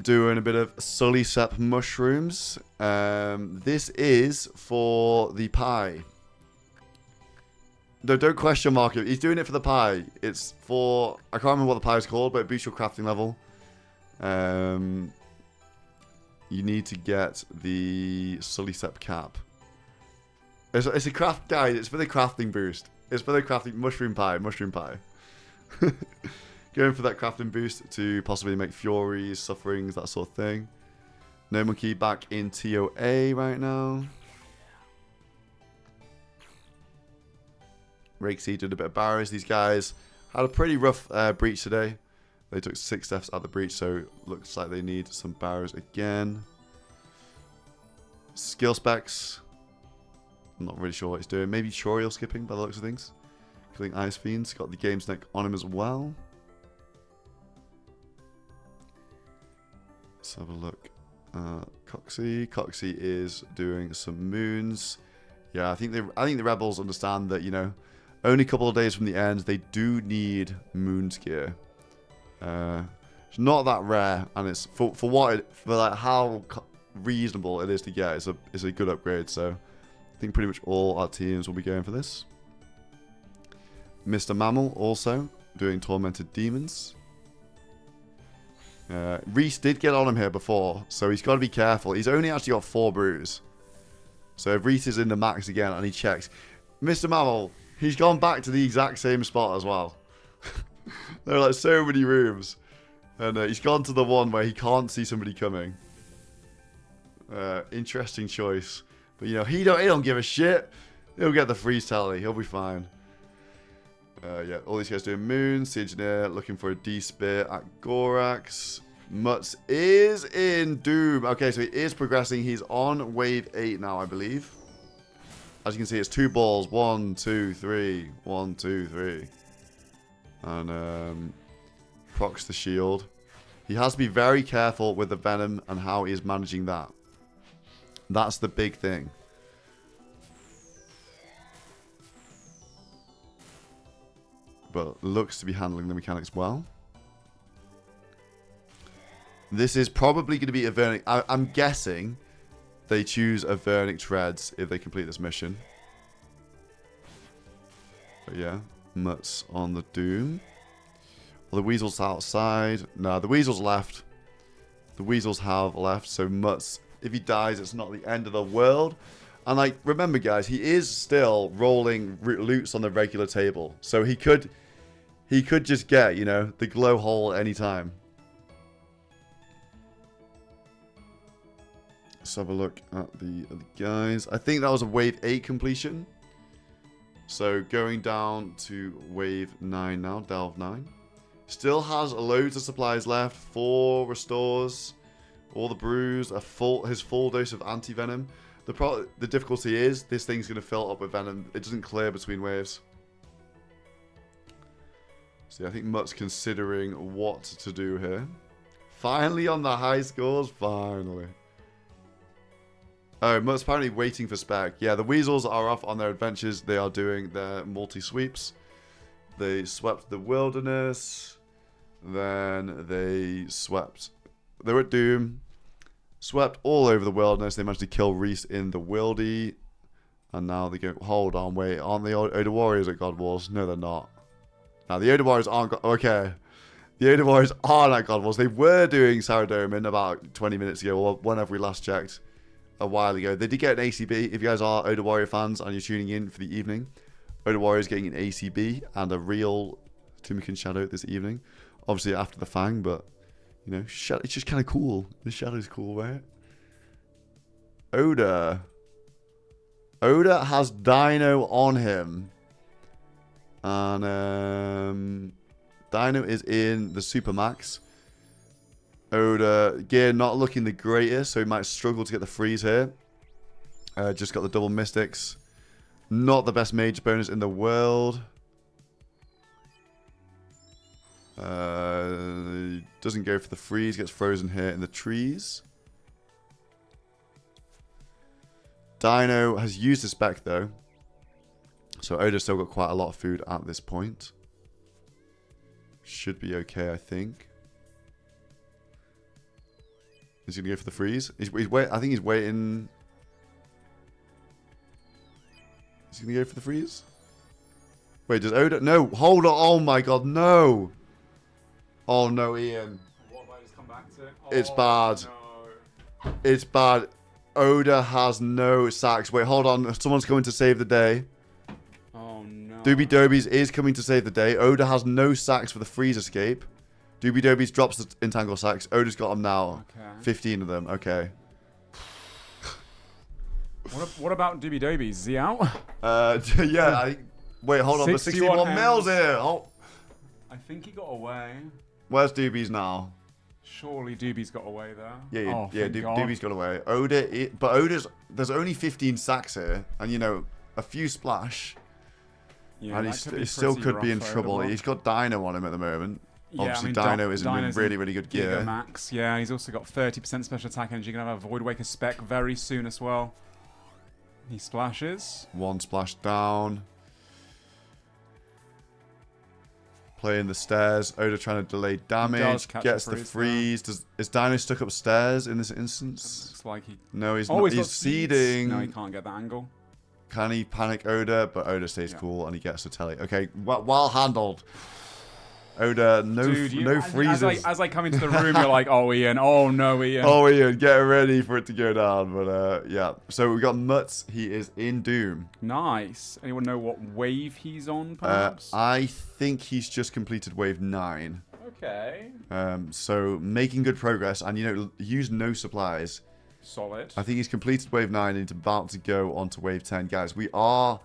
doing a bit of Sulisep mushrooms. This is for the pie. No, don't question mark it. He's doing it for the pie. It's for, I can't remember what the pie is called, but it boosts your crafting level. You need to get the Sulisep cap. It's a craft, guys. It's for the crafting boost. It's for the crafting mushroom pie. Going for that crafting boost to possibly make furies, sufferings, that sort of thing. No monkey back in TOA right now. Rakesy did a bit of barrows. These guys had a pretty rough breach today. They took 6 deaths at the breach, so looks like they need some barrows again. Skill specs. I'm not really sure what he's doing. Maybe tutorial skipping by the looks of things. Killing Ice Fiends. Got the game's neck on him as well. Let's have a look. Coxie. Coxie is doing some moons. Yeah, I think the rebels understand that, you know, only a couple of days from the end, they do need moons gear. It's not that rare, and it's for like how reasonable it is to get. It's a good upgrade. So I think pretty much all our teams will be going for this. Mr. Mammal also doing Tormented Demons. Reese did get on him here before, so he's got to be careful. He's only actually got 4 brews. So if Reese is in the max again and he checks, Mr. Mammal, he's gone back to the exact same spot as well. There are like so many rooms. And he's gone to the one where he can't see somebody coming. Interesting choice. But, you know, he don't give a shit. He'll get the freeze tally. He'll be fine. Yeah, all these guys doing moons. The engineer looking for a D-spear at Gorax. Mutz is in Doom. Okay, so he is progressing. He's on wave 8 now, I believe. As you can see, it's 2 balls. 1, 2, 3. 1, 2, 3. And procs the shield. He has to be very careful with the venom and how he is managing that. That's the big thing. But looks to be handling the mechanics well. This is probably going to be a Vernic. I'm guessing they choose a Vernic Treads if they complete this mission. But yeah, Mutz on the Doom. Well, the Weasels outside. No, the Weasels left. The Weasels have left. So Mutz, if he dies, it's not the end of the world. And like, remember guys, he is still rolling loots on the regular table. So he could just get, you know, the glow hole anytime. Let's have a look at the other guys. I think that was a wave 8 completion. So going down to wave 9 now, Delve 9. Still has loads of supplies left. 4 restores, all the brews, his full dose of anti-venom. The difficulty is this thing's going to fill up with venom. It doesn't clear between waves. So I think Mutt's considering what to do here. Finally on the high scores, finally. Oh, Mutt's apparently waiting for spec. Yeah, the Weasels are off on their adventures. They are doing their multi-sweeps. They swept the wilderness. Then they swept. They were at Doom. Swept all over the wilderness. They managed to kill Reese in the wildy. And now they go, hold on, wait. Aren't the Oda Warriors at God Wars? No, they're not. Now, the Oda Warriors aren't... Okay. The Oda Warriors aren't at God Wars. They were doing Saradomin about 20 minutes ago, or whenever we last checked a while ago. They did get an ACB. If you guys are Oda Warrior fans and you're tuning in for the evening, Oda Warriors getting an ACB and a real Tumikin Shadow this evening. Obviously after the Fang, but, you know, it's just kind of cool. The Shadow's cool, right? Oda has Dino on him. And Dino is in the Supermax. Oda, gear not looking the greatest, so he might struggle to get the freeze here. Just got the double mystics. Not the best mage bonus in the world. Doesn't go for the freeze, gets frozen here in the trees. Dino has used the spec though. So Oda's still got quite a lot of food at this point. Should be okay, I think. Is he going to go for the freeze? I think he's waiting. Is he going to go for the freeze? Wait, does Oda... No, hold on. Oh my god, no. Oh no, Ian. What have I just come back to? It's bad. No. It's bad. Oda has no sacks. Wait, hold on. Someone's coming to save the day. Oh, no. Doobie Dobies is coming to save the day. Oda has no sacks for the freeze escape. Doobie Dobies drops the entangle sacks. Oda's got them now. Okay. 15 of them. Okay. What about Doobie Dobies? Is he out? Yeah. Wait, hold on. The 61 mils here. Oh. I think he got away. Where's Doobies now? Surely Doobie's got away there. Yeah, thank God. Doobie's got away. But Oda's, there's only 15 sacks here, and you know, a few splash, Yeah, and he still could be in trouble. He's got Dino on him at the moment. Yeah, Obviously, I mean, Dino is in really, really good gear. Max. Yeah, he's also got 30% special attack energy. Gonna have a Void Waker spec very soon as well. He splashes. One splash down. Playing the stairs. Oda trying to delay damage. Gets the freeze. Is Dino stuck upstairs in this instance? Looks like he... No, he's not. He's seeding. No, he can't get that angle. Can he panic Oda? But Oda stays cool and he gets the telly. Okay, well handled. Oda, no freezes. As I come into the room, you're like, oh, Ian. Oh, no, Ian. Oh, Ian, get ready for it to go down. But, yeah. So, we got Mutz. He is in Doom. Nice. Anyone know what wave he's on, perhaps? I think he's just completed wave 9. Okay. So, making good progress. And, you know, use no supplies. Solid. I think he's completed wave 9 and he's about to go on to wave 10. Guys, we are...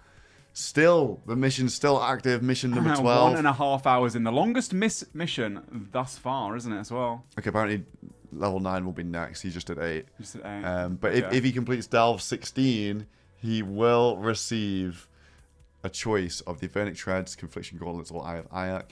the mission's still active. Mission number 12. 1.5 hours in. The longest mission thus far, isn't it, as well? Okay, apparently level 9 will be next. He's just at 8. Just at 8. But if he completes Delve 16, he will receive a choice of the Vernic Treads, Confliction Gauntlets, or Eye of Ayak.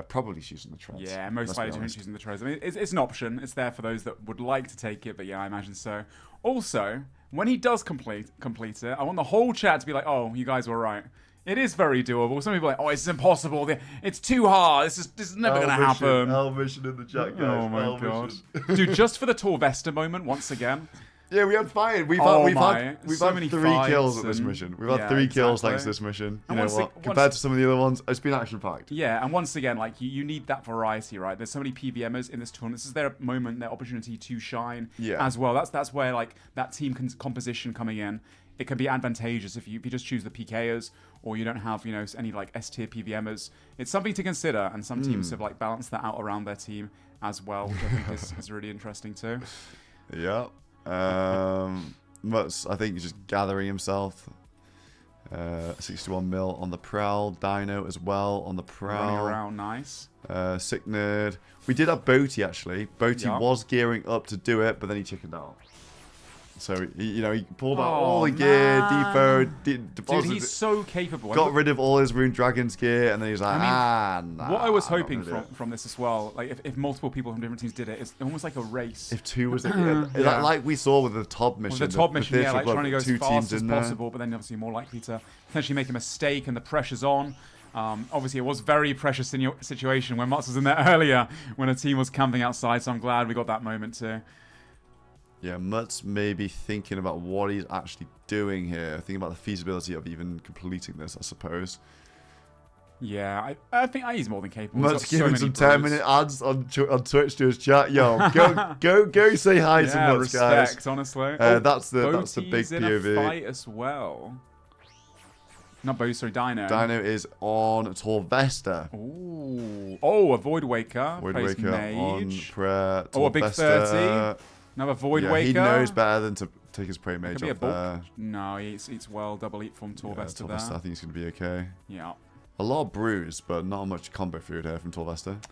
Probably choosing the Treads. Yeah, most likely choosing the Treads. I mean, it's an option. It's there for those that would like to take it, but yeah, I imagine so. Also, when he does complete it, I want the whole chat to be like, oh, you guys were right. It is very doable. Some people are like, oh, it's impossible. It's too hard. This is never going to happen. L mission in the chat, guys. Oh my God. Dude, just for the Torvesta moment, once again. Yeah, we had fire. We've had 3 kills at this mission. We've had 3 kills thanks to this mission. You know what? Compared to some of the other ones, it's been action-packed. Yeah, and once again, like you need that variety, right? There's so many PVMers in this tournament. This is their moment, their opportunity to shine as well. That's where like that team composition coming in. It can be advantageous if you just choose the PKers or you don't have any like S tier PVMers. It's something to consider, and some teams have like balanced that out around their team as well, which I think is really interesting too. Yeah. Mutz, I think he's just gathering himself. 61 mil on the prowl. Dino as well on the prowl. Running around, nice. Sick Nerd. We did have Boaty actually. Boaty was gearing up to do it, but then he chickened out. So he pulled out all the gear, depoted. Dude, he's so capable. Got rid of all his Rune Dragon's gear, and then he's like, nah. What I was hoping from this as well, like if multiple people from different teams did it, it's almost like a race. If 2 was like we saw with the top mission. With the top mission, like trying to go as fast as possible, but then obviously more likely to potentially make a mistake, and the pressure's on. Obviously, it was a very precious situation when Mutz was in there earlier, when a team was camping outside, so I'm glad we got that moment too. Yeah, Mutz may be thinking about what he's actually doing here. Thinking about the feasibility of even completing this, I suppose. Yeah, I think he's more than capable. Mutz giving some 10-minute ads on Twitch to his chat. Yo, go say hi to Mutz, respect, guys. Honestly, that's the big in POV. A fight as well. Not Bo, sorry, Dino. Dino is on Torvesta. Ooh, a Void Waker. Void Waker Waker on prayer. A big 30. Another Void Waker. He knows better than to take his Prey Mage off there. No, he eats well. Double eat from Torvesta there. I think he's going to be okay. Yeah. A lot of brews, but not much combo food here from Torvesta.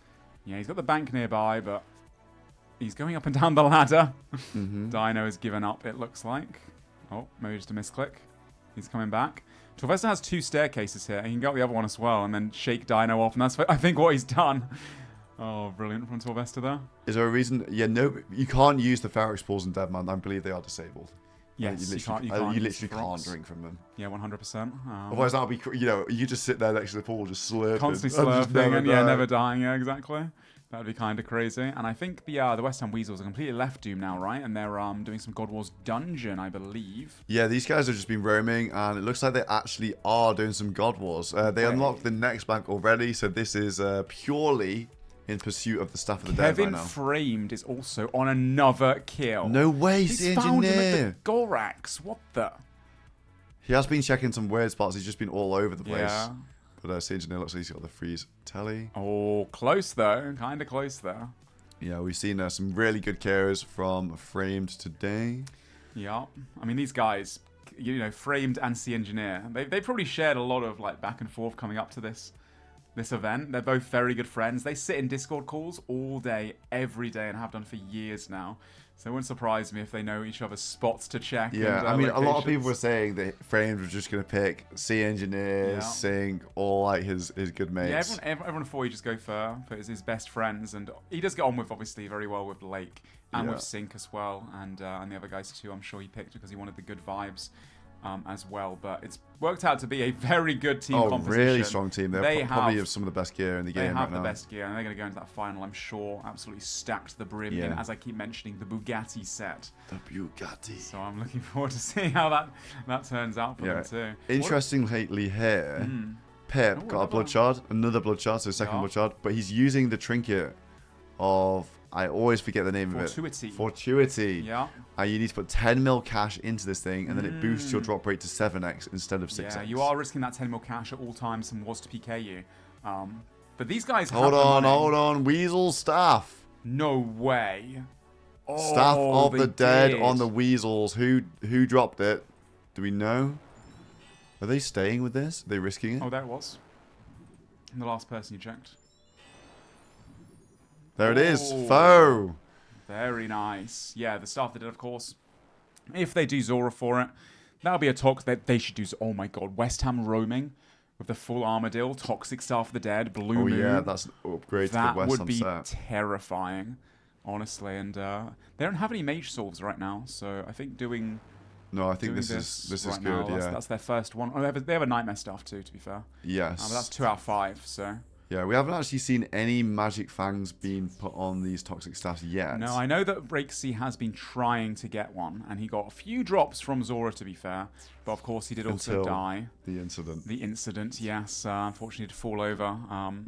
Yeah, he's got the bank nearby, but he's going up and down the ladder. Dino has given up, it looks like. Oh, maybe just a misclick. He's coming back. Torvesta has 2 staircases here. He can go up the other one as well and then shake Dino off, and that's, I think, what he's done. Oh, brilliant from Torvesta there. Is there a reason? Yeah, no, you can't use the Ferox Balls in Deadman. I believe they are disabled. Yes, you literally can't drink from them. Yeah, 100%. Otherwise, that'll be, you just sit there next to the pool, just slurping. Constantly slurping and never dying. Yeah, exactly. That would be kind of crazy. And I think the West Ham Weasels are completely left Doom now, right? And they're doing some God Wars dungeon, I believe. Yeah, these guys have just been roaming, and it looks like they actually are doing some God Wars. They unlocked the next bank already, so this is purely in pursuit of the Staff of the Dead right Kevin now. Framed is also on another kill. No way, He's the found him at engineer. the Gorax. What the? He has been checking some weird spots. He's just been all over the place. Yeah. But the engineer looks like he's got the freeze telly. Oh, close though. Kind of close there. Yeah, we've seen some really good carries from Framed today. Yeah. I mean, these guys, you know, Framed and C Engineer, they probably shared a lot of like back and forth coming up to this event. They're both very good friends. They sit in Discord calls all day, every day, and have done for years now. So it wouldn't surprise me if they know each other's spots to check. Yeah, and, I mean, a lot of people were locations. saying that Framed was just going to pick C Engineer, Yeah. Sing, all like his good mates. Yeah, everyone thought he'd just go for his best friends, and he does get on with obviously very well with Lake and Yeah. with Sink as well, and the other guys too. I'm sure he picked because he wanted the good vibes as well. But it's worked out to be a very good team composition. Really strong team. They probably have have some of the best gear in the game They have right the now. best gear, and they're going to go into that final, I'm sure, absolutely stacked to the brim. Yeah. In, as I keep mentioning, the Bugatti set. The Bugatti. So I'm looking forward to seeing how that turns out for them too. Interestingly here, Pip got a bloodshot, another bloodshot, so second bloodshot, but he's using the trinket of, I always forget the name Fortuity. of it. Fortuity. Yeah. And you need to put 10 mil cash into this thing, and then it boosts your drop rate to 7x instead of 6x. Yeah, you are risking that 10 mil cash at all times and was to PK you. But these guys Hold on, Weasel staff. No way. Staff Oh, of they the Dead did. on the Weasels. Who dropped it? Do we know? Are they staying with this? Are they risking it? Oh, there it was. And the last person you checked. There it is. Oh. Foe. Very nice. Yeah, the Staff of the Dead, of course. If they do Zora for it, that'll be a talk that they should do. Oh my god, West Ham roaming with the full Armadillo, Toxic Staff of the Dead, Blue Moon. Oh yeah, that's an upgrade to the That West would Ham be set. terrifying, honestly. And they don't have any mage solves right now, so I think doing. No, I think doing this is right good. now, Yeah. that's their first one. Oh, they have a Nightmare Staff too, to be fair. Yes. But that's 2 out of 5. So. Yeah, we haven't actually seen any magic fangs being put on these toxic staffs yet. No, I know that Breaksea has been trying to get one, and he got a few drops from Zora, to be fair. But of course, he did also Until die. the incident. The incident, yes. Unfortunately, to fall over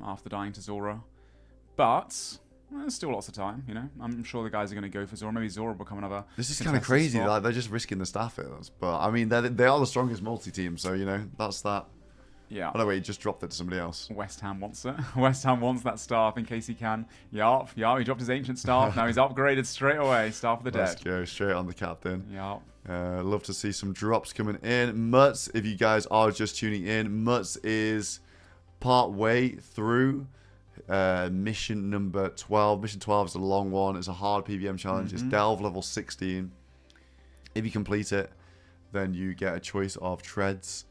after dying to Zora. But there's still lots of time, you know. I'm sure the guys are going to go for Zora. Maybe Zora will become another. This is kind of contested crazy. spot. Like, they're just risking the staff here. But I mean, they are the strongest multi-team, so you know that's that. Yeah. Oh no, wait, he just dropped it to somebody else. West Ham wants it. West Ham wants that staff in case he can. Yup, he dropped his ancient staff. Now he's upgraded straight away. Staff of the Let's Dead. go straight on the captain. Yup. Love to see some drops coming in. Mutz, if you guys are just tuning in, Mutz is part way through mission number 12. Mission 12 is a long one. It's a hard PVM challenge. It's Delve level 16. If you complete it, then you get a choice of Treads,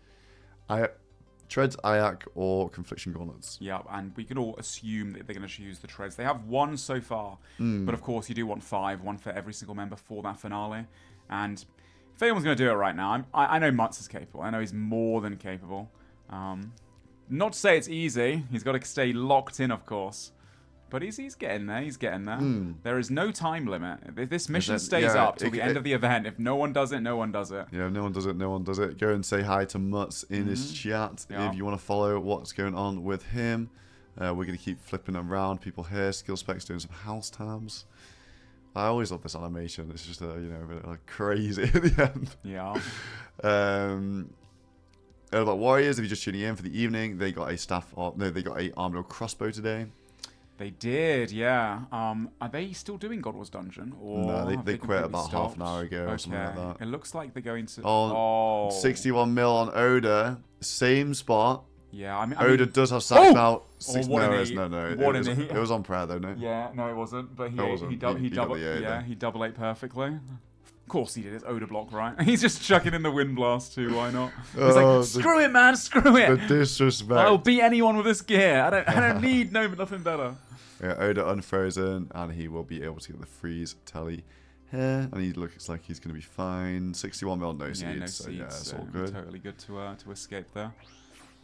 Ayak, or Confliction Gauntlets. Yeah, and we can all assume that they're going to choose the Treads. They have 1 so far, but of course you do want 5, 1 for every single member for that finale. And if anyone's going to do it right now, I know Mutz is capable. I know he's more than capable. Not to say it's easy. He's got to stay locked in, of course. But he's getting there. He's getting there. There is no time limit. If this mission stays up till the end of the event. If no one does it, no one does it. Yeah, if no one does it, no one does it. Go and say hi to Mutz in his chat if you want to follow what's going on with him. We're going to keep flipping around people here. Skill Specs doing some house tabs. I always love this animation. It's just a bit like crazy at the end. Yeah. About Warriors, if you're just tuning in for the evening, they got a they got a armored crossbow today. They did, yeah. Are they still doing God Wars Dungeon? Or No, have they quit completely about half an stopped? hour ago or something like that. It looks like they're going to. On 61 mil on Oda, same spot. Yeah, I mean, Oda does have sacks now. No, it was on prayer though, no? Yeah, no, it wasn't. But he got the 8 then. he double 8 perfectly. Of course he did. It's Oda block, right? He's just chucking in the wind blast too. Why not? He's like, screw it, man, screw it. The disrespect. I'll beat anyone with this gear. I don't need nothing better. Yeah, Oda unfrozen, and he will be able to get the freeze tally here, and he looks like he's going to be fine. 61 mil, no seeds, so yeah, it's all good. Totally good to escape there.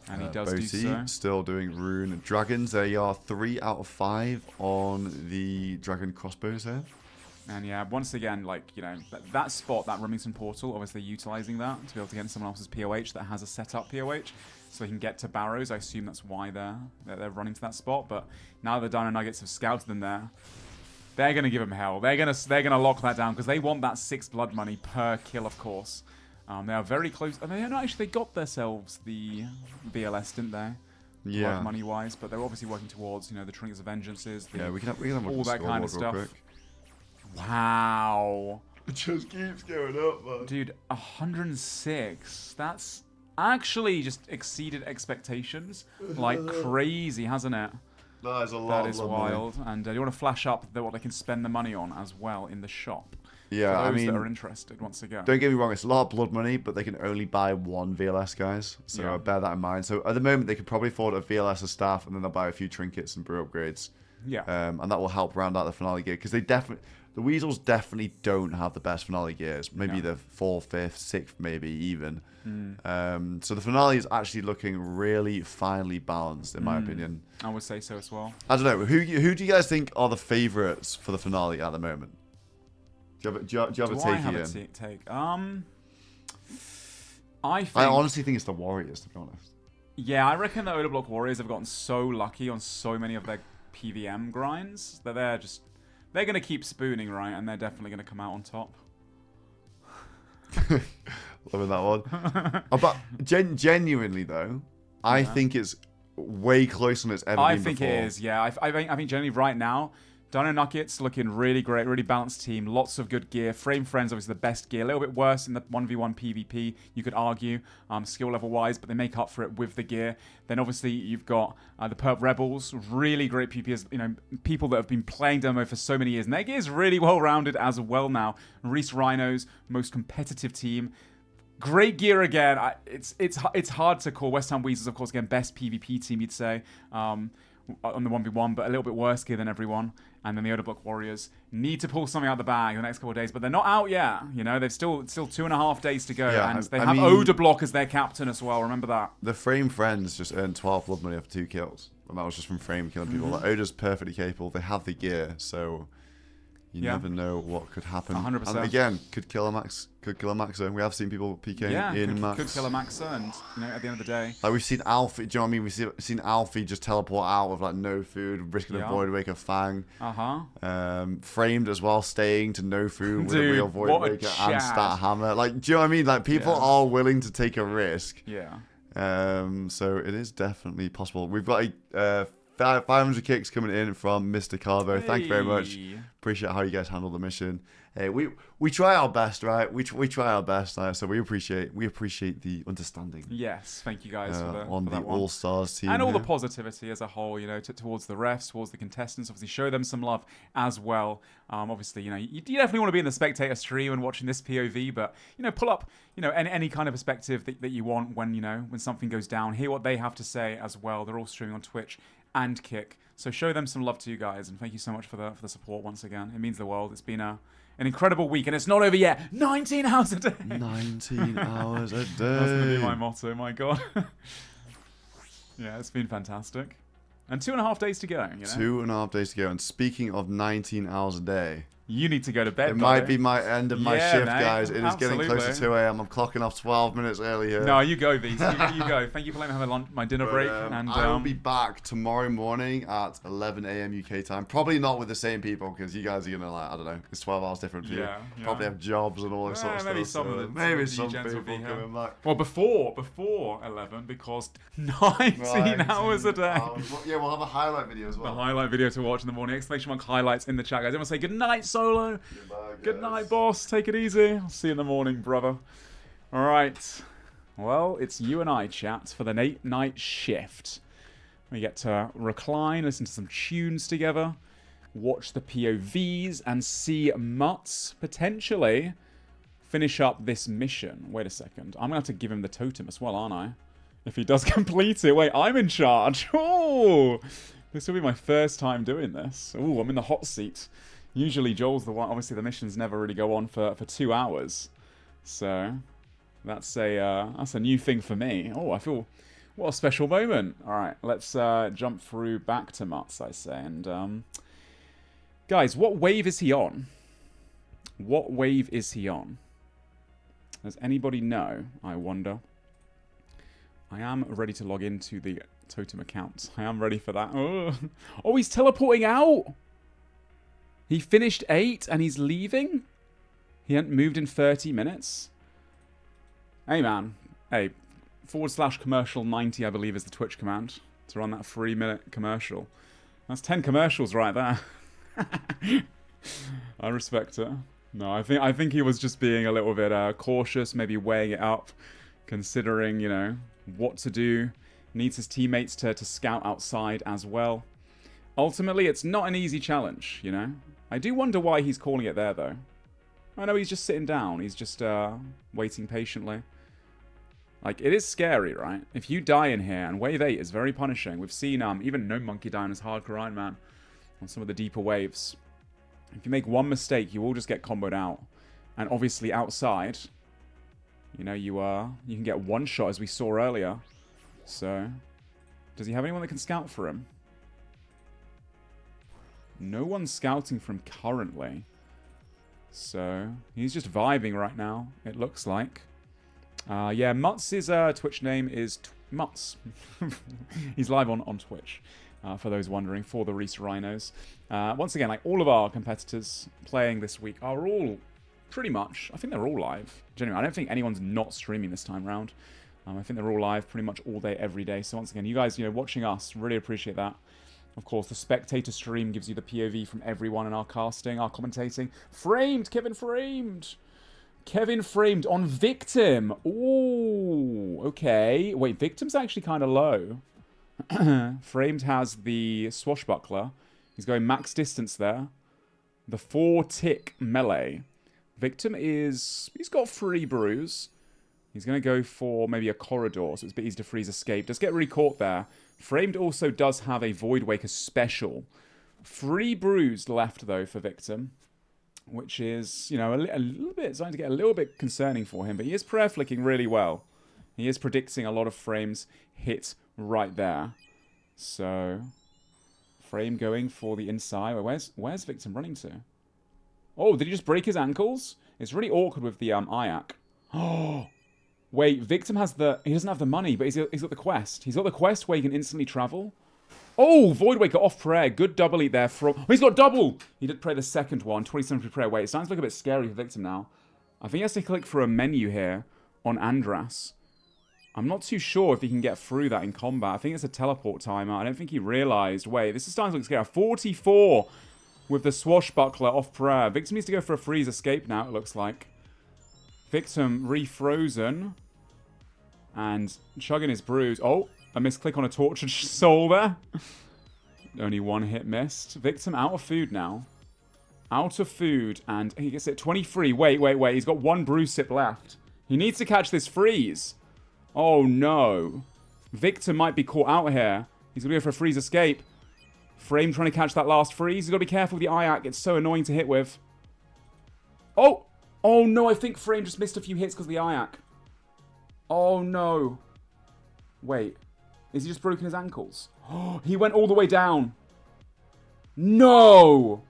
And he does Boaty, do so. still doing rune dragons. They are 3 out of 5 on the dragon crossbows here. And yeah, once again, like, you know, that spot, that Remington portal, obviously utilizing that to be able to get in someone else's POH that has a setup POH. so they can get to Barrows. I assume that's why they're running to that spot. But now the Dino Nuggets have scouted them there. They're going to give them hell. They're gonna lock that down because they want that 6 blood money per kill, of course. They are very close. I mean, actually, they got themselves the VLS, didn't they? Yeah. Blood money-wise, but they're obviously working towards, you know, the Trinkets of Vengeances. Yeah, we can have all that kind of stuff. Quick. Wow. It just keeps going up, man. Dude, 106. That's actually just exceeded expectations like crazy, hasn't it? That is a lot. That is wild. And you want to flash up what they can spend the money on as well in the shop. Yeah, for those I mean, that are interested, once again. Don't get me wrong, it's a lot of blood money, but they can only buy 1 VLS, guys. So Yeah. bear that in mind. So at the moment, they could probably afford a VLS as staff, and then they'll buy a few trinkets and brew upgrades. Yeah. And that will help round out the finale gear, because the Weasels definitely don't have the best finale gears. Maybe the 4th, 5th, 6th, maybe even. So the finale is actually looking really finely balanced, in my opinion. I would say so as well. I don't know. Who do you guys think are the favourites for the finale at the moment? Do you have a take, I have Ian? a take? I honestly think it's the Warriors, to be honest. Yeah, I reckon the Oda Block Warriors have gotten so lucky on so many of their PVM grinds that they're going to keep spooning, right? And they're definitely going to come out on top. Loving that one. But genuinely, though, I think it's way closer than it's ever been I think before. it is, yeah. I think generally right now, Dino Nuggets looking really great, really balanced team, lots of good gear. Frame Friends obviously the best gear, a little bit worse in the 1v1 PvP, you could argue, skill level wise, but they make up for it with the gear. Then obviously you've got the Perp Rebels, really great PvPers, you know, people that have been playing demo for so many years, and their gear is really well rounded as well now. Reese Rhinos, most competitive team. Great gear again. It's hard to call. West Ham Weasels, of course, again, best PvP team, you'd say, on the 1v1, but a little bit worse gear than everyone. And then the Oda Block Warriors need to pull something out of the bag in the next couple of days, but they're not out yet. You know, they've still 2.5 days to go, and they have Oda Block as their captain as well. Remember that. The Frame Friends just earned 12 blood money after 2 kills, and that was just from Frame killing people. Like, Oda's perfectly capable. They have the gear, so you never know what could happen. 100%. And again, could kill a Maxer. We have seen people PKing in Max. Could kill a Maxer, and you know, at the end of the day, like we've seen Alfie. Do you know what I mean? We've seen Alfie just teleport out with like no food, risking a Void Waker Fang. Framed as well, staying to no food with a real Void Waker and Stat Hammer. Like, do you know what I mean? Like, people are willing to take a risk. Yeah. So it is definitely possible. We've got a 500 kicks coming in from Mr. Carbo. Thank you very much. Appreciate how you guys handle the mission. Hey, we try our best, right? We try our best, so we appreciate the understanding. Yes, thank you guys for on the All Stars team and all here. the positivity as a whole. You know, towards the refs, towards the contestants. Obviously, show them some love as well. Obviously, you know, you definitely want to be in the spectator stream and watching this POV, but you know, pull up, you know, any kind of perspective that you want when when something goes down. Hear what they have to say as well. They're all streaming on Twitch and Kick, so show them some love to you guys, and thank you so much for the support once again. It means the world. It's been an incredible week, and it's not over yet. 19 hours a day. 19 hours a day. That's going to be my motto, my God. Yeah, it's been fantastic. And 2.5 days to go, you know? 2.5 days to go. And speaking of 19 hours a day, you need to go to bed. It might be my end of my shift, mate. guys. It is getting close to Absolutely. 2 a.m. I'm clocking off 12 minutes early here. No, you go, V's. You go. Thank you for letting me have my dinner break. And I will be back tomorrow morning at 11 a.m. UK time. Probably not with the same people, because you guys are gonna, like, I don't know, it's 12 hours different for you. Yeah. Probably have jobs and all this sort of stuff. Maybe some so of the maybe some DJs will people be here. coming back. Well, before 11, because 19 hours a day. Yeah, we'll have a highlight video as well. The highlight video to watch in the morning. ! Highlights in the chat, guys. Everyone say good night, Solo. Good night, boss. Take it easy. I'll see you in the morning, brother. All right. Well, it's you and I, chat, for the late night shift. We get to recline, listen to some tunes together, watch the POVs, and see Mutts potentially finish up this mission. Wait a second. I'm going to have to give him the totem as well, aren't I? If he does complete it. Wait, I'm in charge. Oh, this will be my first time doing this. Oh, I'm in the hot seat. Usually Joel's the one. Obviously, the missions never really go on for 2 hours. So that's a new thing for me. Oh, I feel... What a special moment. All right, let's jump through back to Mutts, I say. And guys, what wave is he on? What wave is he on? Does anybody know? I wonder. I am ready to log into the Totem account. I am ready for that. Oh, he's teleporting out. He finished 8 and he's leaving? He hadn't moved in 30 minutes? Hey, man. Hey, /commercial 90, I believe, is the Twitch command to run that 3-minute commercial. That's 10 commercials right there. I respect it. No, I think he was just being a little bit cautious, maybe weighing it up, considering, you know, what to do. Needs his teammates to scout outside as well. Ultimately, it's not an easy challenge, you know. I do wonder why he's calling it there, though. I know he's just sitting down. He's just waiting patiently. Like, it is scary, right? If you die in here, and wave 8 is very punishing. We've seen even No Monkey die on his hardcore Iron Man on some of the deeper waves. If you make one mistake, you will just get comboed out. And obviously outside, you know, you can get one shot, as we saw earlier. So, does he have anyone that can scout for him? No one's scouting for him currently. So, he's just vibing right now, it looks like. Yeah, Mutz' Twitch name is Mutz. He's live on Twitch, for those wondering, for the Reese Rhinos. Once again, like, all of our competitors playing this week are all pretty much, I think they're all live. Genuinely, I don't think anyone's not streaming this time round. I think they're all live pretty much all day, every day. So once again, you guys, you know, watching us, really appreciate that. Of course, the spectator stream gives you the POV from everyone in our casting, our commentating. Framed! Kevin Framed! Kevin Framed on Victim. Ooh, okay. Wait, Victim's actually kind of low. Framed has the Swashbuckler. He's going max distance there. The 4-tick melee. Victim is... He's got 3 brews. He's going to go for maybe a corridor, so it's a bit easy to freeze escape. Does get really caught there. Framed also does have a Void Waker special. 3 brews left, though, for Victim. Which is, you know, a little bit, starting to get a little bit concerning for him. But he is prayer flicking really well. He is predicting a lot of frames hit right there. So, Frame going for the inside. Where's Victim running to? Oh, did he just break his ankles? It's really awkward with the Ayak. Oh, wait, Victim has the... He doesn't have the money, but he's got the quest. He's got the quest where he can instantly travel. Oh, Void Waker off prayer. Good double eat there from... Oh, he's got double! He did pray the second one. 27 prayer. Wait, it sounds like a bit scary for Victim now. I think he has to click for a menu here on Andras. I'm not too sure if he can get through that in combat. I think it's a teleport timer. I don't think he realized. Wait, this is starting to look scary. 44 with the Swashbuckler off prayer. Victim needs to go for a freeze escape now, it looks like. Victim refrozen. And chugging his brews. Oh, a misclick on a tortured soul there. Only 1 hit missed. Victim out of food now. Out of food. And he gets it 23. Wait. He's got 1 brew sip left. He needs to catch this freeze. Oh, no. Victim might be caught out here. He's going to go for a freeze escape. Frame trying to catch that last freeze. He's got to be careful with the Ayak. It's so annoying to hit with. Oh! Oh, no. I think Frame just missed a few hits because of the Ayak. Oh, no. Wait. Is he just broken his ankles? Oh, he went all the way down. No!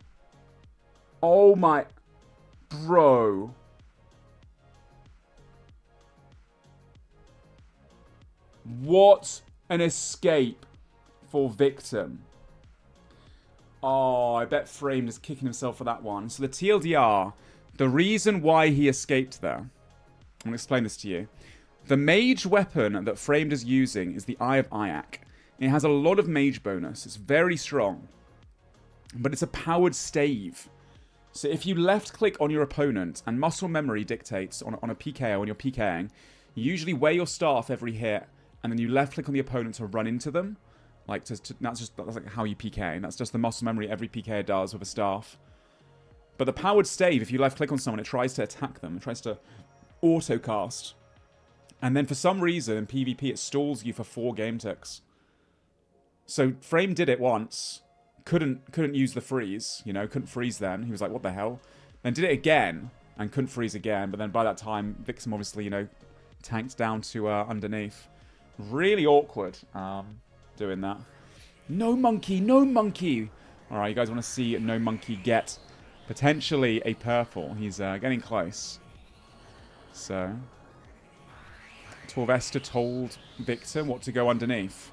Oh, my... Bro. What an escape for Victim. Oh, I bet Framed is kicking himself for that one. So the TLDR, the reason why he escaped there... I'm going to explain this to you. The mage weapon that Framed is using is the Eye of Ayak. It has a lot of mage bonus. It's very strong. But it's a powered stave. So if you left-click on your opponent, and muscle memory dictates on a PKO when you're PKing, you usually wear your staff every hit, and then you left-click on the opponent to run into them. Like, that's like how you PK. That's just the muscle memory every PKer does with a staff. But the powered stave, if you left-click on someone, it tries to attack them. It tries to auto-cast. And then for some reason, in PvP, it stalls you for 4 game ticks. So Frame did it once. Couldn't use the freeze, you know, couldn't freeze then. He was like, what the hell? Then did it again, and couldn't freeze again. But then by that time, Victim obviously, you know, tanked down to underneath. Really awkward doing that. No monkey, no monkey. All right, you guys want to see no monkey get potentially a purple. He's getting close. So... Torvesta told Victor what to go underneath.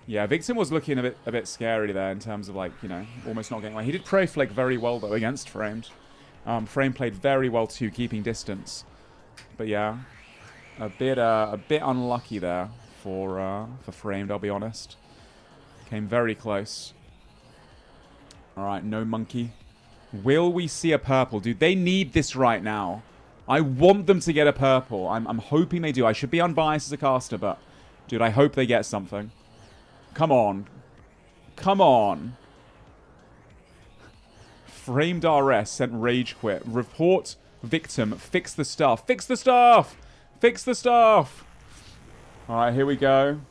Yeah, Victor was looking a bit scary there in terms of, like, you know, almost not getting away. He did pray flick very well, though, against Framed. Frame played very well, too, keeping distance. But, yeah, a bit unlucky there for Framed, I'll be honest. Came very close. All right, no monkey. Will we see a purple? Dude, they need this right now. I want them to get a purple. I'm hoping they do. I should be unbiased as a caster, but, dude, I hope they get something. Come on. Come on. Framed RS sent rage quit. Report victim. Fix the staff. Fix the staff! Fix the staff! Alright, here we go.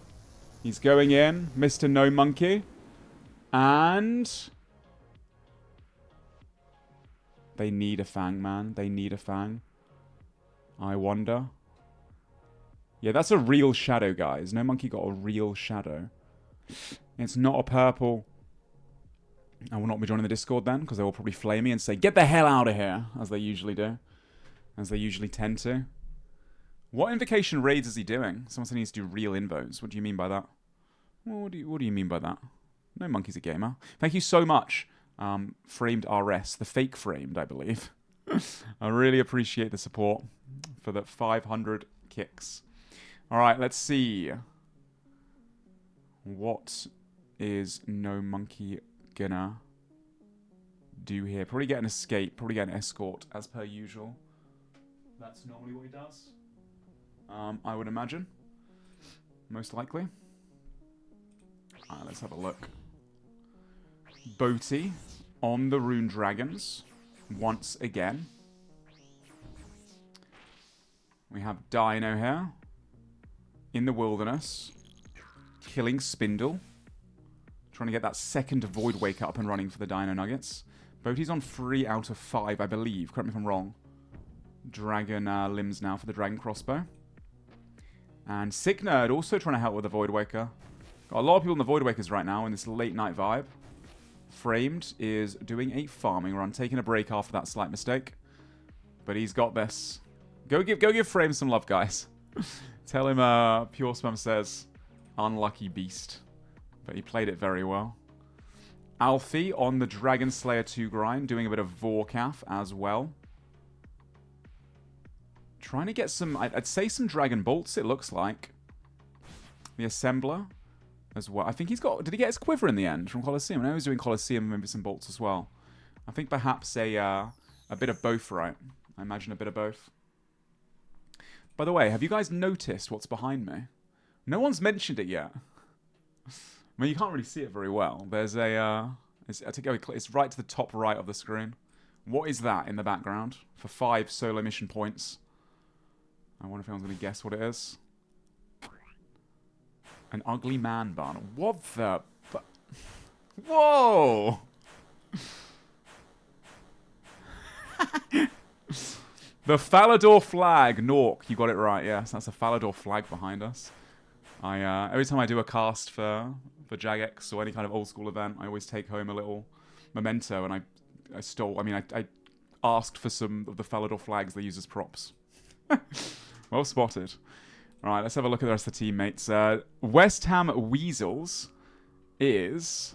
He's going in. Mr. No Monkey. And... they need a fang, man. They need a fang. I wonder. Yeah, that's a real shadow, guys. No Monkey got a real shadow. It's not a purple. I will not be joining the Discord then, because they will probably flame me and say, get the hell out of here, as they usually do. As they usually tend to. What invocation raids is he doing? Someone said he needs to do real invos. What do you mean by that? What do you mean by that? No Monkey's a gamer. Thank you so much, Framed RS. The fake Framed, I believe. I really appreciate the support for the 500 kicks. Alright, let's see. What is No Monkey gonna do here? Probably get an escape. Probably get an escort, as per usual. That's normally what he does. I would imagine. Most likely. Let's have a look. Boaty on the Rune Dragons. Once again. We have Dino here. In the wilderness. Killing Spindle. Trying to get that second Void Wake up and running for the Dino Nuggets. Boaty's on 3 out of 5, I believe. Correct me if I'm wrong. Dragon limbs now for the Dragon Crossbow. And Sick Nerd also trying to help with the Void Waker. Got a lot of people in the Void Wakers right now in this late night vibe. Framed is doing a farming run, taking a break after that slight mistake. But he's got this. Go give Framed some love, guys. Tell him PureSpam says... unlucky beast. But he played it very well. Alfie on the Dragon Slayer 2 grind, doing a bit of Vorkath as well. Trying to get some, I'd say some Dragon Bolts, it looks like. The Assembler as well. I think he's got, did he get his quiver in the end from Colosseum? I know he was doing Colosseum and maybe some bolts as well. I think perhaps a bit of both, right? I imagine a bit of both. By the way, have you guys noticed what's behind me? No one's mentioned it yet. I mean, you can't really see it very well. There's a... it's right to the top right of the screen. What is that in the background? For 5 SoloMission points. I wonder if anyone's going to guess what it is. An ugly man bun. What the... Whoa! The Falador flag. Nork, you got it right. Yes, that's a Falador flag behind us. Every time I do a cast for Jagex or any kind of old school event, I always take home a little memento, and I asked for some of the Falador flags they use as props. Well spotted. Alright, let's have a look at the rest of the teammates. West Ham Weasels is...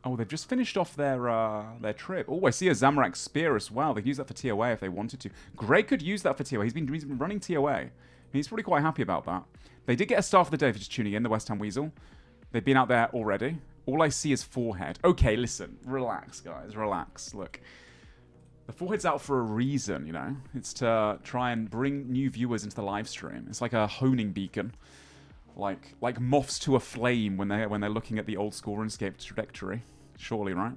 oh, they've just finished off their trip. Oh, I see a Zamorak Spear as well. They could use that for TOA if they wanted to. Greg could use that for TOA. He's been running TOA. He's probably quite happy about that. They did get a Staff of the Day for just tuning in, the West Ham Weasel. They've been out there already. All I see is forehead. Okay, listen. Relax, guys. Relax. Look. The forehead's out for a reason, you know. It's to try and bring new viewers into the live stream. It's like a honing beacon. Like moths to a flame when they're looking at the old school RuneScape trajectory. Surely, right?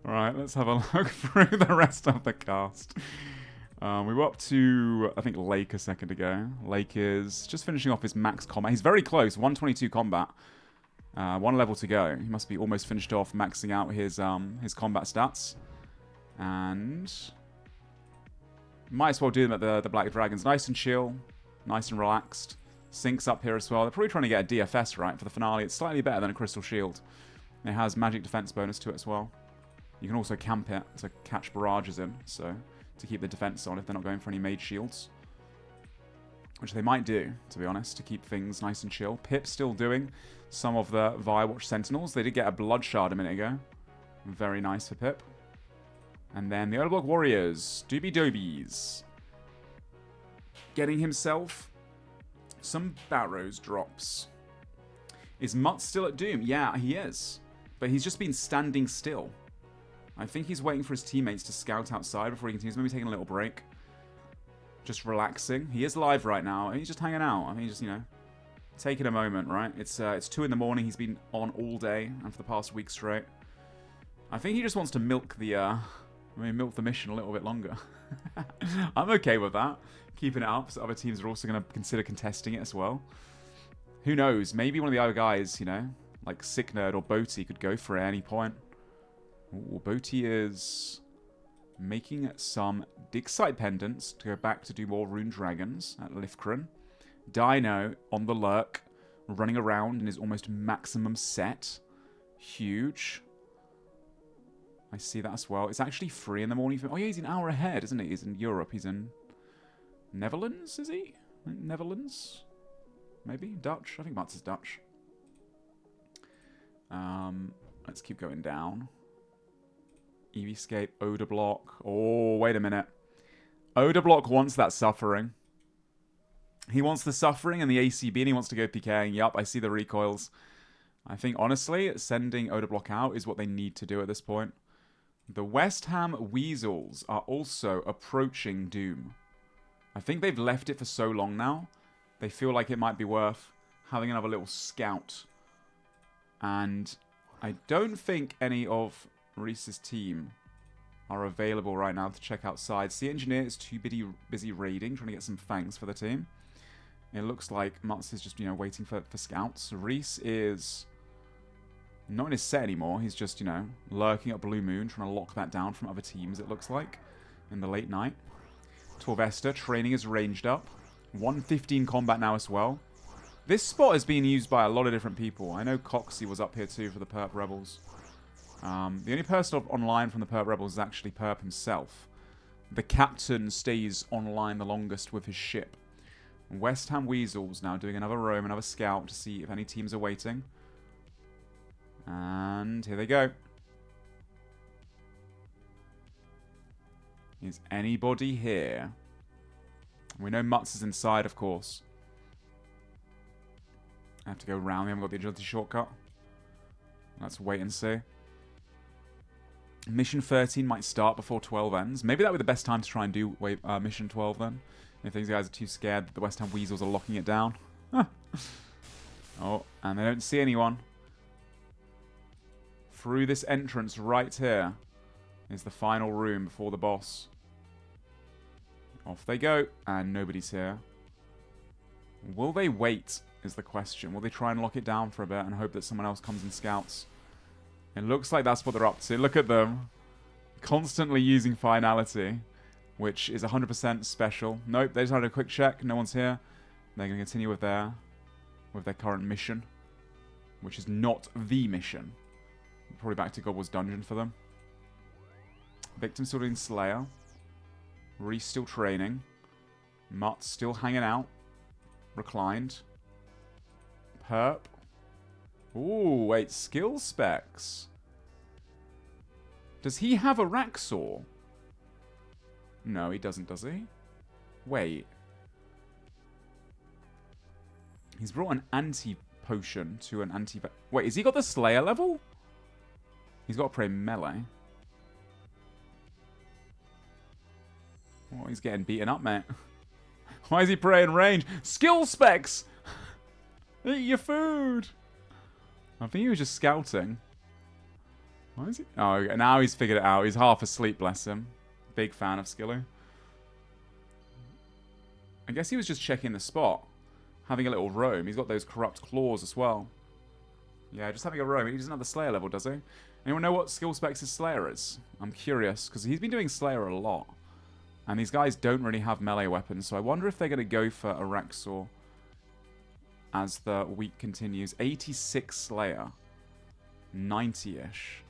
Alright, let's have a look through the rest of the cast. We were up to, I think, Lake a second ago. Lake is just finishing off his max combat. He's very close, 122 combat. 1 level to go. He must be almost finished off maxing out his combat stats. And might as well do them at the Black Dragons. Nice and chill, nice and relaxed. Syncs up here as well. They're probably trying to get a DFS, right, for the finale. It's slightly better than a Crystal Shield. It has magic defense bonus to it as well. You can also camp it to catch barrages in, so to keep the defense on if they're not going for any mage shields. Which they might do, to be honest, to keep things nice and chill. Pip's still doing some of the Firewatch Sentinels. They did get a Blood Shard a minute ago. Very nice for Pip. And then the Odablock Warriors, Doobie Dobies, getting himself some Barrows drops. Is Mutt still at Doom? Yeah, he is. But he's just been standing still. I think he's waiting for his teammates to scout outside before he continues. Maybe taking a little break. Just relaxing. He is live right now. And he's just hanging out. I mean, just, you know, taking a moment, right? It's 2 in the morning. He's been on all day and for the past week straight. I think he just wants to milk the mission a little bit longer. I'm okay with that. Keeping it up so other teams are also going to consider contesting it as well. Who knows? Maybe one of the other guys, you know, like Sick Nerd or Boaty could go for it at any point. Ooh, Boaty is making some dig site pendants to go back to do more Rune Dragons at Lifkran. Dino on the lurk, running around in his almost maximum set. Huge. I see that as well. It's actually 3 in the morning. Oh yeah, he's an hour ahead, isn't he? He's in Europe. He's in Netherlands, is he? Netherlands? Maybe? Dutch? I think Mats is Dutch. Let's keep going down. EVscape, Odablock. Oh, wait a minute. Odablock wants that suffering. He wants the suffering and the ACB, and he wants to go PKing. Yup, I see the recoils. I think, honestly, sending Odablock out is what they need to do at this point. The West Ham Weasels are also approaching Doom. I think they've left it for so long now. They feel like it might be worth having another little scout. And I don't think any of Reese's team are available right now to check outside. Sea Engineer is too busy raiding, trying to get some fangs for the team. It looks like Mutz is just, you know, waiting for scouts. Reese is not in his set anymore. He's just, you know, lurking at Blue Moon, trying to lock that down from other teams, it looks like, in the late night. Torvesta, training is ranged up. 115 combat now as well. This spot is being used by a lot of different people. I know Coxie was up here too for the Perp Rebels. The only person online from the Perp Rebels is actually Perp himself. The captain stays online the longest with his ship. West Ham Weasels now doing another roam, another scout to see if any teams are waiting. And here they go. Is anybody here? We know Mutz is inside, of course. I have to go round. We haven't got the agility shortcut. Let's wait and see. Mission 13 might start before 12 ends. Maybe that would be the best time to try and do Mission 12 then. If these guys are too scared that the West Ham Weasels are locking it down. Oh, and they don't see anyone. Through this entrance right here is the final room before the boss. Off they go, and nobody's here. Will they wait, is the question. Will they try and lock it down for a bit and hope that someone else comes and scouts? It looks like that's what they're up to. Look at them. Constantly using finality, which is 100% special. Nope, they just had a quick check. No one's here. They're going to continue with their current mission, which is not the mission. Probably back to Godwall's dungeon for them. Victim still doing Slayer. Reese still training. Mutt still hanging out. Reclined. Perp. Ooh, wait, skill specs. Does he have a Raxor? No, he doesn't, does he? Wait. He's brought an anti-potion to an anti... Wait, has he got the Slayer level? He's got to pray melee. Oh, he's getting beaten up, mate. Why is he praying range? Skill specs! Eat your food! I think he was just scouting. Why is he? Oh, now he's figured it out. He's half asleep, bless him. Big fan of Skillu. I guess he was just checking the spot. Having a little roam. He's got those corrupt claws as well. Yeah, just having a roam. He doesn't have the Slayer level, does he? Anyone know what skill specs his Slayer is? I'm curious, because he's been doing Slayer a lot. And these guys don't really have melee weapons, so I wonder if they're going to go for a Raxor as the week continues. 86 Slayer. 90-ish.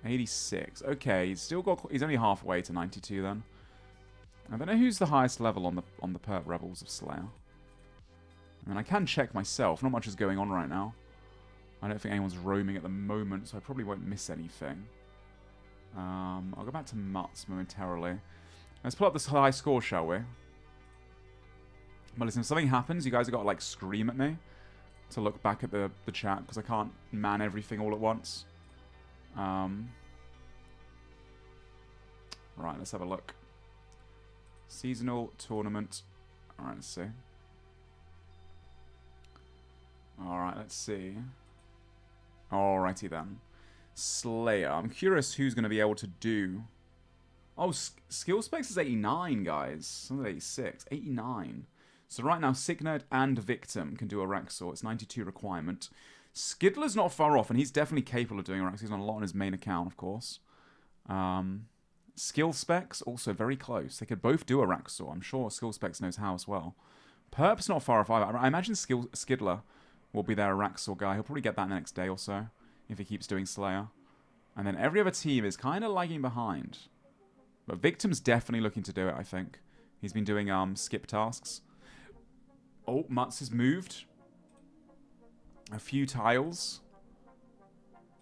86. Okay, he's only halfway to 92 then. I don't know who's the highest level on the Perp Rebels of Slayer. I mean, I can check myself. Not much is going on right now. I don't think anyone's roaming at the moment, so I probably won't miss anything. I'll go back to Mutts momentarily. Let's pull up this high score, shall we? But listen, if something happens, you guys have got to, like, scream at me to look back at the chat, because I can't man everything all at once. Right, let's have a look. Seasonal tournament. Alright, let's see. Alright, let's see. Alrighty then. Slayer. I'm curious who's going to be able to do... Oh, skill specs is 89, guys. Some 86. 89. So right now, Sicknerd and Victim can do a Rexor. It's 92 requirement. Skidler's not far off, and he's definitely capable of doing a Rexor. He's on a lot on his main account, of course. Skill specs, also very close. They could both do a Rexor. I'm sure skill specs knows how as well. Perp's not far off either. I imagine Skidler will be their Rexor guy. He'll probably get that in the next day or so, if he keeps doing Slayer. And then every other team is kind of lagging behind. But Victim's definitely looking to do it, I think. He's been doing skip tasks. Oh, Mutts has moved. A few tiles.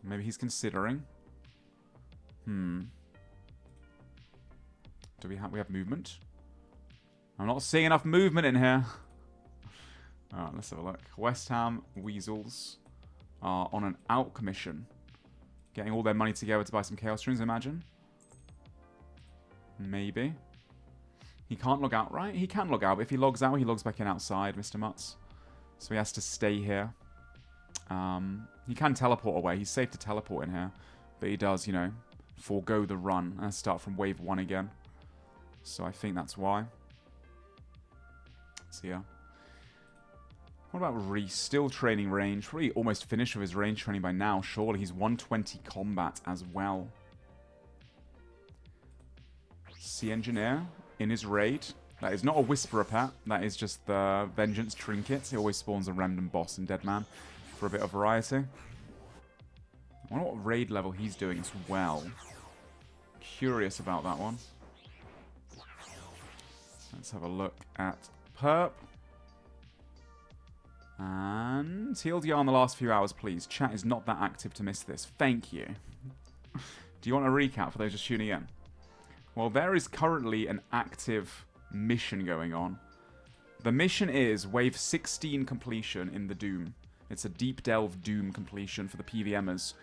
Maybe he's considering. Do we have movement? I'm not seeing enough movement in here. Alright, let's have a look. West Ham Weasels are on an out commission. Getting all their money together to buy some Chaos Runes, imagine. Maybe. He can't log out, right? He can log out, but if he logs out, he logs back in outside, Mr. Mutts. So he has to stay here. He can teleport away. He's safe to teleport in here. But he does, you know, forego the run and start from wave 1 again. So I think that's why. So yeah. What about Reese? Still training range. Probably almost finished with his range training by now. Surely he's 120 combat as well. Sea Engineer in his raid. That is not a Whisperer pet. That is just the Vengeance Trinket. He always spawns a random boss in Deadman for a bit of variety. I wonder what raid level he's doing as well. Curious about that one. Let's have a look at Perp. And TLDR in the last few hours, please. Chat is not that active to miss this. Thank you. Do you want a recap for those just tuning in? Well, there is currently an active mission going on. The mission is Wave 16 completion in the Doom. It's a Deep Delve Doom completion for the PVMers.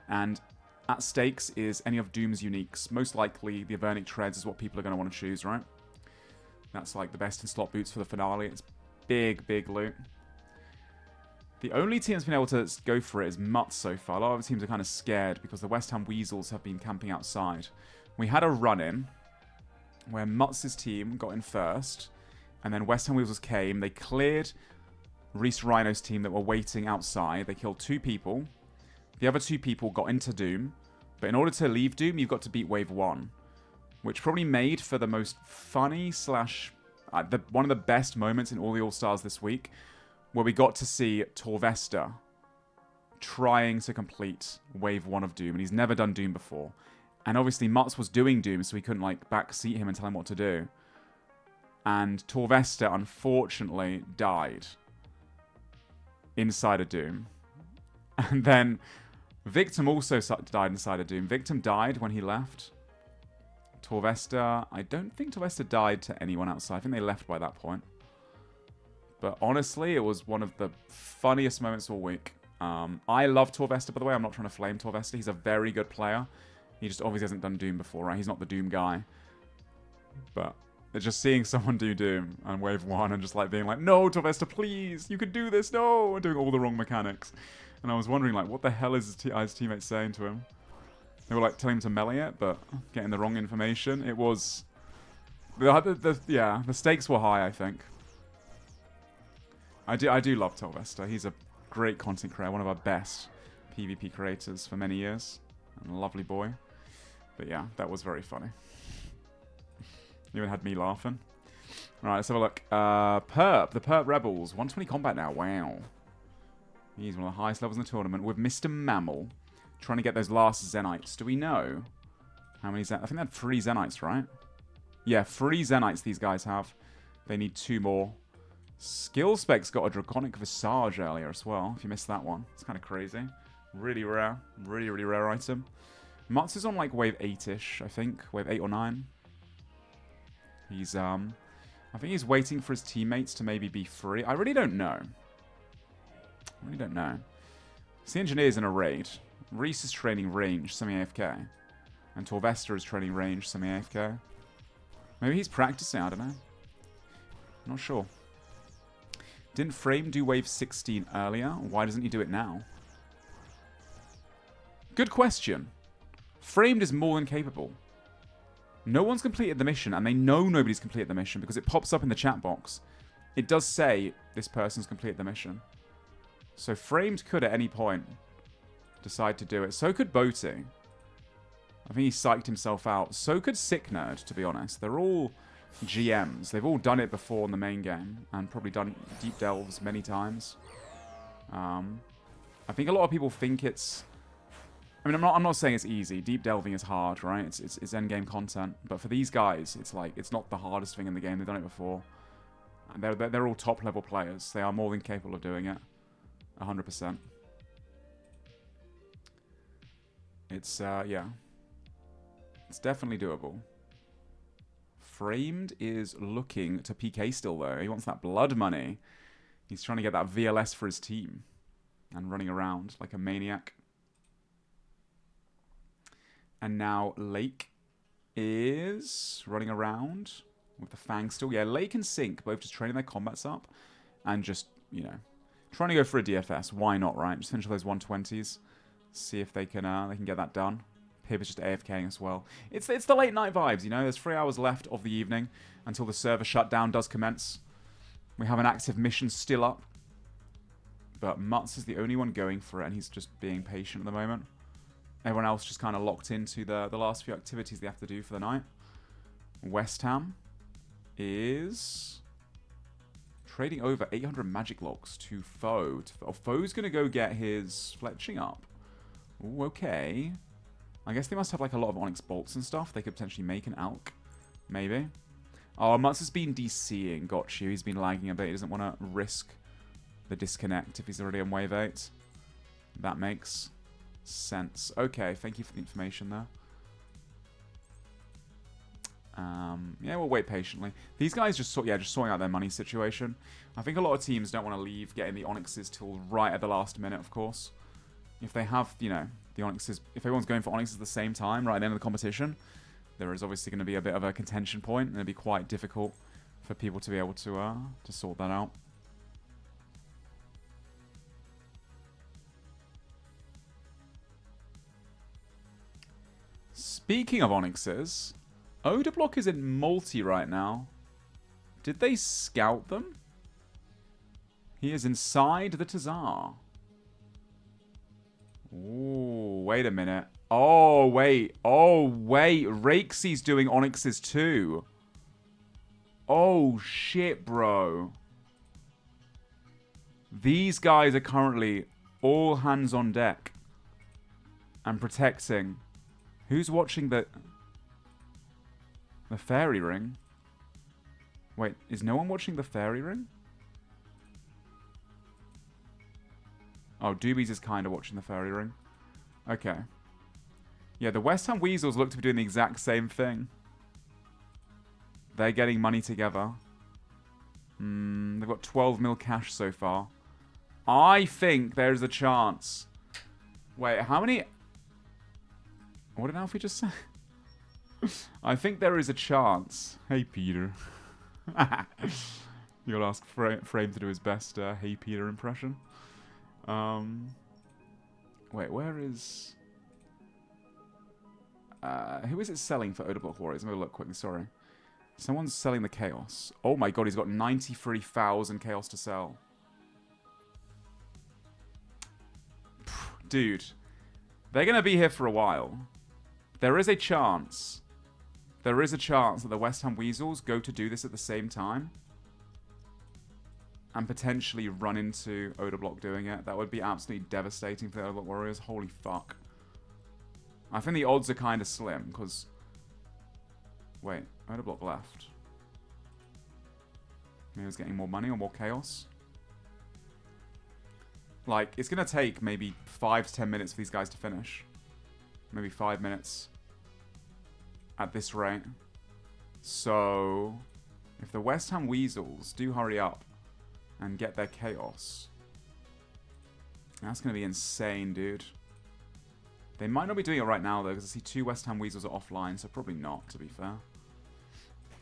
And at stakes is any of Doom's uniques. Most likely, the Avernic Treads is what people are going to want to choose, right? That's like the best in slot boots for the finale. It's big, big loot. The only team that's been able to go for it is Mutts so far. A lot of the teams are kind of scared because the West Ham Weasels have been camping outside. We had a run-in where Mutts' team got in first, and then West Ham Weasels came. They cleared Reese Rhino's team that were waiting outside. They killed 2 people. The other 2 people got into Doom, but in order to leave Doom, you've got to beat Wave 1, which probably made for the most funny slash one of the best moments in all the All-Stars this week, where we got to see Torvesta trying to complete Wave 1 of Doom, and he's never done Doom before. And obviously Mutts was doing Doom, so we couldn't like backseat him and tell him what to do. And Torvesta, unfortunately, died inside of Doom. And then Victim also died inside of Doom. Victim died when he left. Torvesta, I don't think Torvesta died to anyone outside. I think they left by that point. But honestly, it was one of the funniest moments all week. I love Torvesta, by the way. I'm not trying to flame Torvesta. He's a very good player. He just obviously hasn't done Doom before, right? He's not the Doom guy. But just seeing someone do Doom on Wave 1 and just like being like, no, Torvesta, please, you can do this, no, and doing all the wrong mechanics. And I was wondering, like, what the hell is his teammates saying to him? They were like telling him to melee it, but getting the wrong information. It was... yeah, the stakes were high, I think. I do love Torvesta. He's a great content creator, one of our best PvP creators for many years. And a lovely boy. But yeah, that was very funny. Even had me laughing. Alright, let's have a look. Perp, the Perp Rebels. 120 combat now, wow. He's one of the highest levels in the tournament with Mr. Mammal. Trying to get those last Zenites. Do we know how many Zenites? I think they had 3 Zenites, right? Yeah, 3 Zenites these guys have. They need 2 more. Skill Spec's got a Draconic Visage earlier as well, if you missed that one. It's kind of crazy. Really rare. Really, really rare item. Mutz is on like wave 8-ish, I think. Wave 8 or 9. He's, I think he's waiting for his teammates to maybe be free. I really don't know. I really don't know. The Engineer's in a raid. Reese is training range, semi-AFK. And Torvesta is training range, semi-AFK. Maybe he's practicing, I don't know. Not sure. Didn't Frame do wave 16 earlier? Why doesn't he do it now? Good question. Framed is more than capable. No one's completed the mission, and they know nobody's completed the mission because it pops up in the chat box. It does say this person's completed the mission. So Framed could at any point decide to do it. So could Boaty. I think he psyched himself out. So could Sick Nerd, to be honest. They're all GMs. They've all done it before in the main game and probably done deep delves many times. I think a lot of people think it's... I mean, I'm not saying it's easy. Deep delving is hard, right? It's end game content. But for these guys, it's like it's not the hardest thing in the game. They've done it before. And they're all top level players. They are more than capable of doing it. 100%. It's yeah. It's definitely doable. Framed is looking to PK still, though. He wants that blood money. He's trying to get that VLS for his team. And running around like a maniac. And now Lake is running around with the Fang still. Yeah, Lake and Sync both just training their combats up. And just, you know, trying to go for a DFS. Why not, right? Just finish those 120s. See if they can get that done. Pib is just AFKing as well. It's the late night vibes, you know. There's 3 hours left of the evening until the server shutdown does commence. We have an active mission still up. But Mutz is the only one going for it, and he's just being patient at the moment. Everyone else just kind of locked into the last few activities they have to do for the night. West Ham is trading over 800 magic logs to Foe. Foe's going to go get his fletching up. Ooh, okay. I guess they must have like a lot of Onyx bolts and stuff. They could potentially make an Alk. Maybe. Oh, Mutz has been DCing. Got you. He's been lagging a bit. He doesn't want to risk the disconnect if he's already on wave 8. That makes sense. Okay, thank you for the information there. Yeah, we'll wait patiently. These guys just sorting out their money situation. I think a lot of teams don't want to leave getting the Onyxes till right at the last minute, of course. If they have, you know, the Onyxes, if everyone's going for Onyxes at the same time, right at the end of the competition, there is obviously going to be a bit of a contention point, and it'll be quite difficult for people to be able to sort that out. Speaking of Onyxes, Odablock is in multi right now. Did they scout them? He is inside the Tazar. Ooh, wait a minute. Oh, wait. Oh, wait. Rakesey's doing Onyxes too. Oh, shit, bro. These guys are currently all hands on deck. And protecting. Who's watching the fairy ring? Wait, is no one watching the fairy ring? Oh, Doobies is kind of watching the fairy ring. Okay. Yeah, the West Ham Weasels look to be doing the exact same thing. They're getting money together. They've got 12 mil cash so far. I think there's a chance. Wait, how many... What did Alfie just say? I think there is a chance. Hey, Peter. You'll ask Frame to do his best Hey, Peter impression. Wait, where is... who is it selling for Odablock Warriors? I'm going to look quickly, sorry. Someone's selling the Chaos. Oh my god, he's got 93,000 Chaos to sell. Dude. They're going to be here for a while. There is a chance. There is a chance that the West Ham Weasels go to do this at the same time. And potentially run into Odablock doing it. That would be absolutely devastating for the Odablock Warriors. Holy fuck. I think the odds are kind of slim, because Wait, I had a block left. Maybe I was getting more money or more chaos. Like, it's going to take maybe 5 to 10 minutes for these guys to finish. Maybe 5 minutes. At this rate. So, if the West Ham Weasels do hurry up and get their chaos, that's going to be insane, dude. They might not be doing it right now, though, because I see 2 West Ham Weasels are offline, so probably not, to be fair.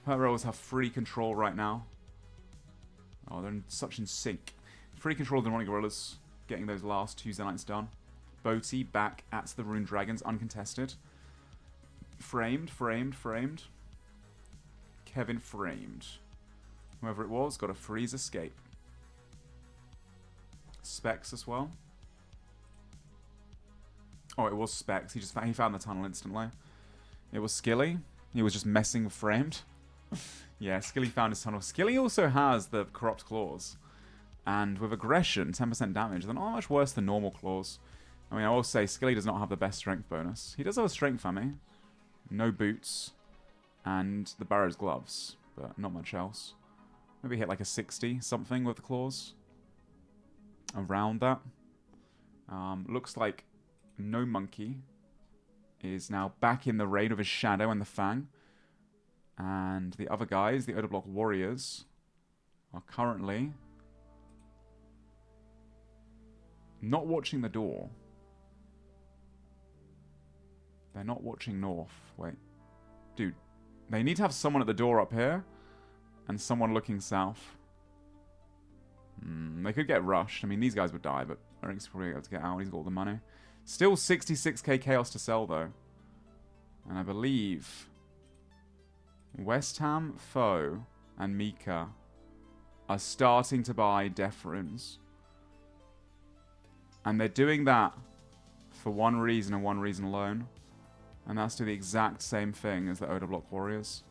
Heroes have free control right now. Oh, they're such in sync. Free control of the Demonic Gorillas, getting those last 2 Zealots done. Boaty back at the Rune Dragons, uncontested. Framed. Kevin framed. Whoever it was got a freeze escape. Specs as well. Oh, it was Specs. He found the tunnel instantly. It was Skilly. He was just messing with framed. Yeah, Skilly found his tunnel. Skilly also has the Corrupt Claws. And with aggression, 10% damage, they're not much worse than normal claws. I mean, I will say, Skilly does not have the best strength bonus. He does have a strength for me. No boots. And the Barrow's gloves. But not much else. Maybe hit like a 60 something with the claws. Around that. Looks like No Monkey is now back in the raid of his Shadow and the Fang. And the other guys, the Odablock Warriors, are currently not watching the door. They're not watching north. Wait. Dude, they need to have someone at the door up here and someone looking south. They could get rushed. I mean, these guys would die, but Eric's probably able to get out. He's got all the money. Still 66k chaos to sell, though. And I believe West Ham, Foe, and Mika are starting to buy Death Runes. And they're doing that for one reason and one reason alone. And that's to do the exact same thing as the Odablock Warriors.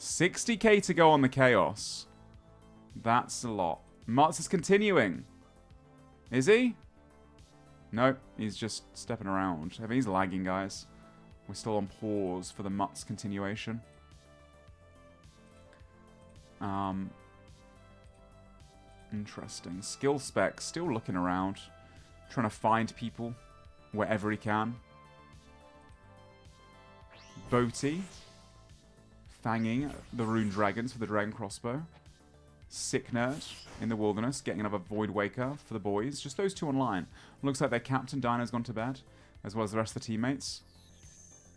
60k to go on the Chaos. That's a lot. Mutz is continuing. Is he? Nope, he's just stepping around. I mean, he's lagging, guys. We're still on pause for the Mutz continuation. Interesting. Skill specs, still looking around. Trying to find people wherever he can. Boaty. Fanging the Rune Dragons for the Dragon Crossbow. Sick Nerd in the Wilderness, getting another Void Waker for the boys. Just those 2 online. Looks like their captain, Dino's gone to bed, as well as the rest of the teammates.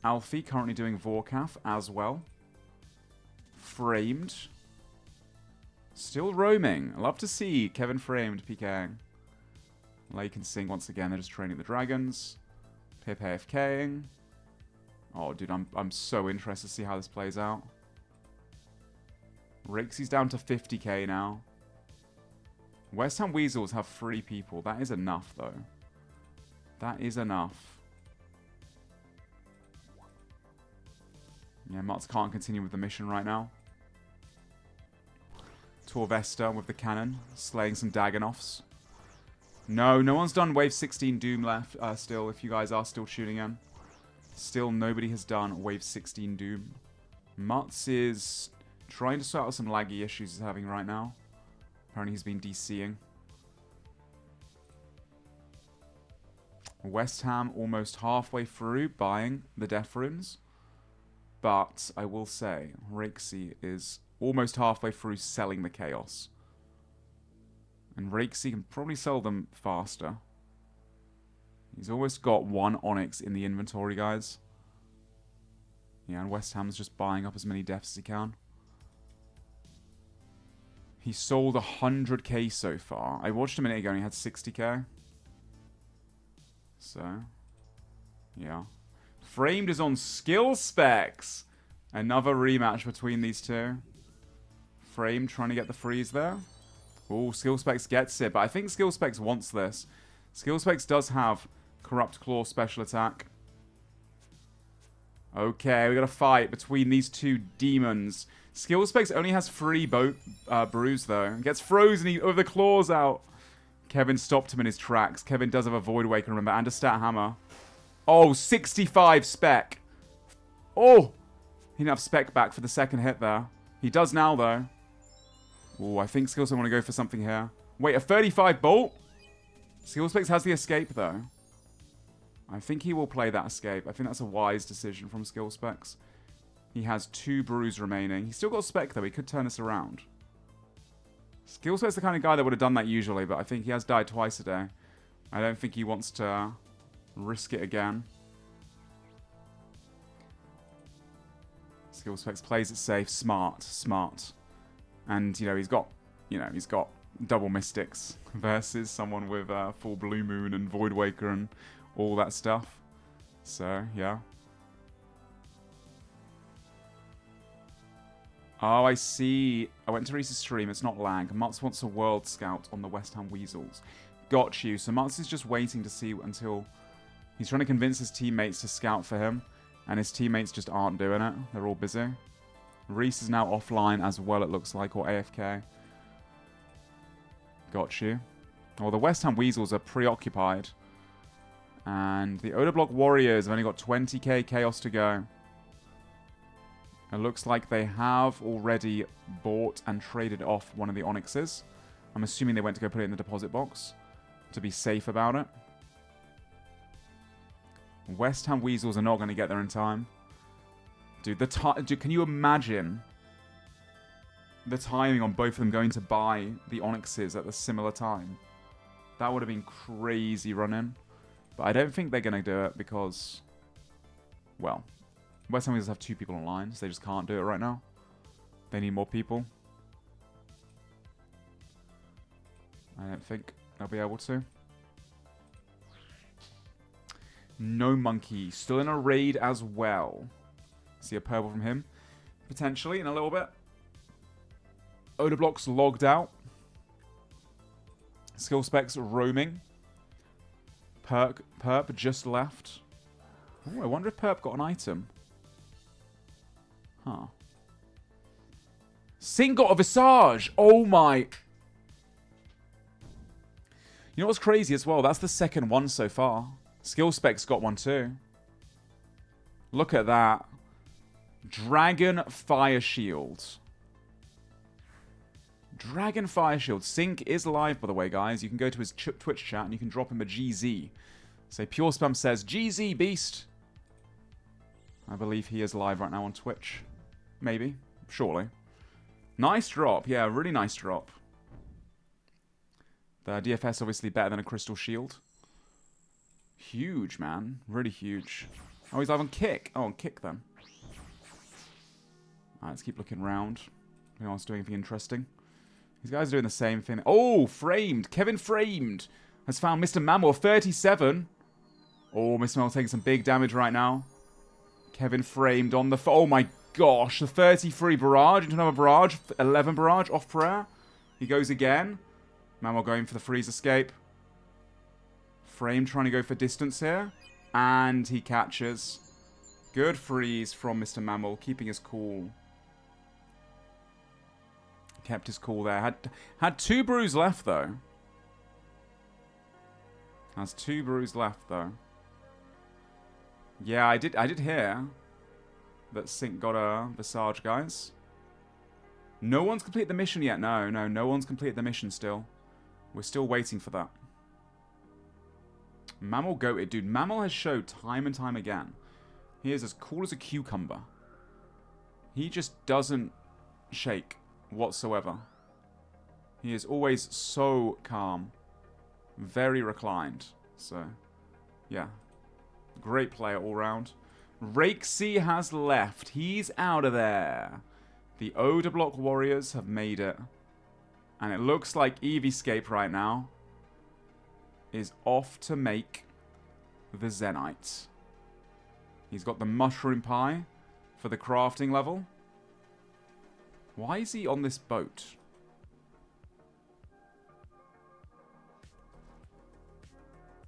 Alfie currently doing Vorkath as well. Framed. Still roaming. I love to see Kevin Framed PKing. Lake and Sing once again. They're just training the dragons. Pip AFKing. Oh, dude, I'm so interested to see how this plays out. Rixie's down to 50k now. West Ham Weasels have 3 people. That is enough, though. That is enough. Yeah, Mutz can't continue with the mission right now. Torvesta with the cannon, slaying some Dagonoffs. No one's done Wave 16 Doom left still, if you guys are still tuning in. Still, nobody has done Wave 16 Doom. Mutz is trying to sort out some laggy issues he's having right now. Apparently he's been DCing. West Ham almost halfway through buying the Death Runes. But I will say, Rixie is almost halfway through selling the Chaos. And Rixie can probably sell them faster. He's almost got 1 Onyx in the inventory, guys. Yeah, and West Ham's just buying up as many deaths as he can. He sold 100k so far. I watched a minute ago and he had 60k. So, yeah. Framed is on skill specs. Another rematch between these two. Framed trying to get the freeze there. Oh, skill specs gets it, but I think skill specs wants this. Skill specs does have Corrupt Claw special attack. Okay, we got a fight between these 2 demons. Skill specs only has 3 brews though. Gets frozen with the claws out. Kevin stopped him in his tracks. Kevin does have a Void Waker, remember, and a Stat Hammer. Oh, 65 spec. Oh! He didn't have spec back for the second hit there. He does now, though. Oh, I think Skillspecs want to go for something here. Wait, a 35 bolt? Skillspecs has the escape, though. I think he will play that escape. I think that's a wise decision from Skillspecs. He has 2 brews remaining. He's still got spec, though. He could turn this around. Skillspecs is the kind of guy that would have done that usually, but I think he has died twice a day. I don't think he wants to risk it again. Skillspecs plays it safe. Smart. Smart. And, he's got double Mystics versus someone with full Blue Moon and Void Waker and all that stuff. So, yeah. Oh, I see. I went to Reese's stream. It's not lag. Mutz wants a World Scout on the West Ham Weasels. Got you. So Mutz is just waiting to see until... He's trying to convince his teammates to scout for him. And his teammates just aren't doing it. They're all busy. Reese is now offline as well, it looks like, or AFK. Got you. Well, the West Ham Weasels are preoccupied. And the Odablock Warriors have only got 20k Chaos to go. It looks like they have already bought and traded off one of the Onyxes. I'm assuming they went to go put it in the deposit box to be safe about it. West Ham Weasels are not going to get there in time. Dude, can you imagine the timing on both of them going to buy the Onyxes at the similar time? That would have been crazy running. But I don't think they're going to do it because, well, West Ham Weasels have 2 people online, so they just can't do it right now. They need more people. I don't think they'll be able to. No Monkey. Still in a raid as well. See a purple from him. Potentially in a little bit. Odablock's logged out. Skillspecs roaming. Perp just left. Oh, I wonder if Perp got an item. Huh. Sing got a Visage! Oh my... You know what's crazy as well? That's the second one so far. Skillspecs got one too. Look at that. Dragon Fire Shield. Dragon Fire Shield. Sync is live, by the way, guys. You can go to his Twitch chat and you can drop him a GZ. Say, PureSpam says, GZ Beast. I believe he is live right now on Twitch. Maybe. Surely. Nice drop. Yeah, really nice drop. The DFS obviously better than a Crystal Shield. Huge, man. Really huge. Oh, he's live on Kick. Oh, on Kick then. Alright, let's keep looking around. Anyone else doing anything interesting? These guys are doing the same thing. Oh, Framed. Kevin Framed has found Mr. Mammal 37. Oh, Mr. Mammal taking some big damage right now. Kevin Framed on the... Oh my gosh. The 33 barrage into another barrage. 11 barrage off prayer. He goes again. Mammal going for the freeze escape. Frame trying to go for distance here. And he catches. Good freeze from Mr. Mammal. Keeping his cool. Kept his cool there. Had 2 brews left, though. Has 2 brews left, though. Yeah, I did hear that Sync got a Visage, guys. No one's completed the mission yet. No one's completed the mission still. We're still waiting for that. Mammal goated. Dude, Mammal has showed time and time again. He is as cool as a cucumber. He just doesn't shake whatsoever. He is always so calm. Very reclined. So, yeah. Great player all round. Rakesy has left. He's out of there. The Odablock Warriors have made it. And it looks like Eevescape right now is off to make the Zenite. He's got the Mushroom Pie for the crafting level. Why is he on this boat?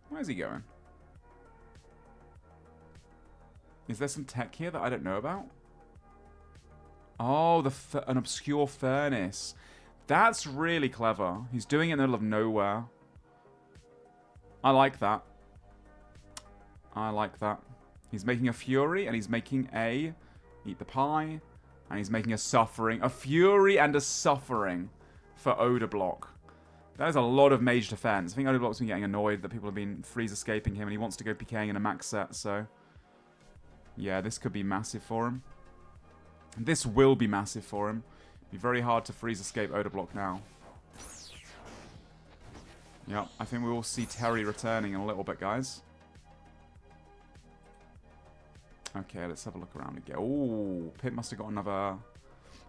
Where's he going? Is there some tech here that I don't know about? Oh, an obscure furnace. That's really clever. He's doing it in the middle of nowhere. I like that. I like that. He's making a Fury, and he's making a Eat the Pie, and he's making a Suffering. A Fury and a Suffering for Odor Block. That is a lot of mage defense. I think Odor Block's been getting annoyed that people have been freeze escaping him, and he wants to go PKing in a max set, so... Yeah, this could be massive for him. This will be massive for him. Be very hard to freeze escape Odor Block now. Yep, I think we will see Terry returning in a little bit, guys. Okay, let's have a look around again. Oh, Pip must have got another...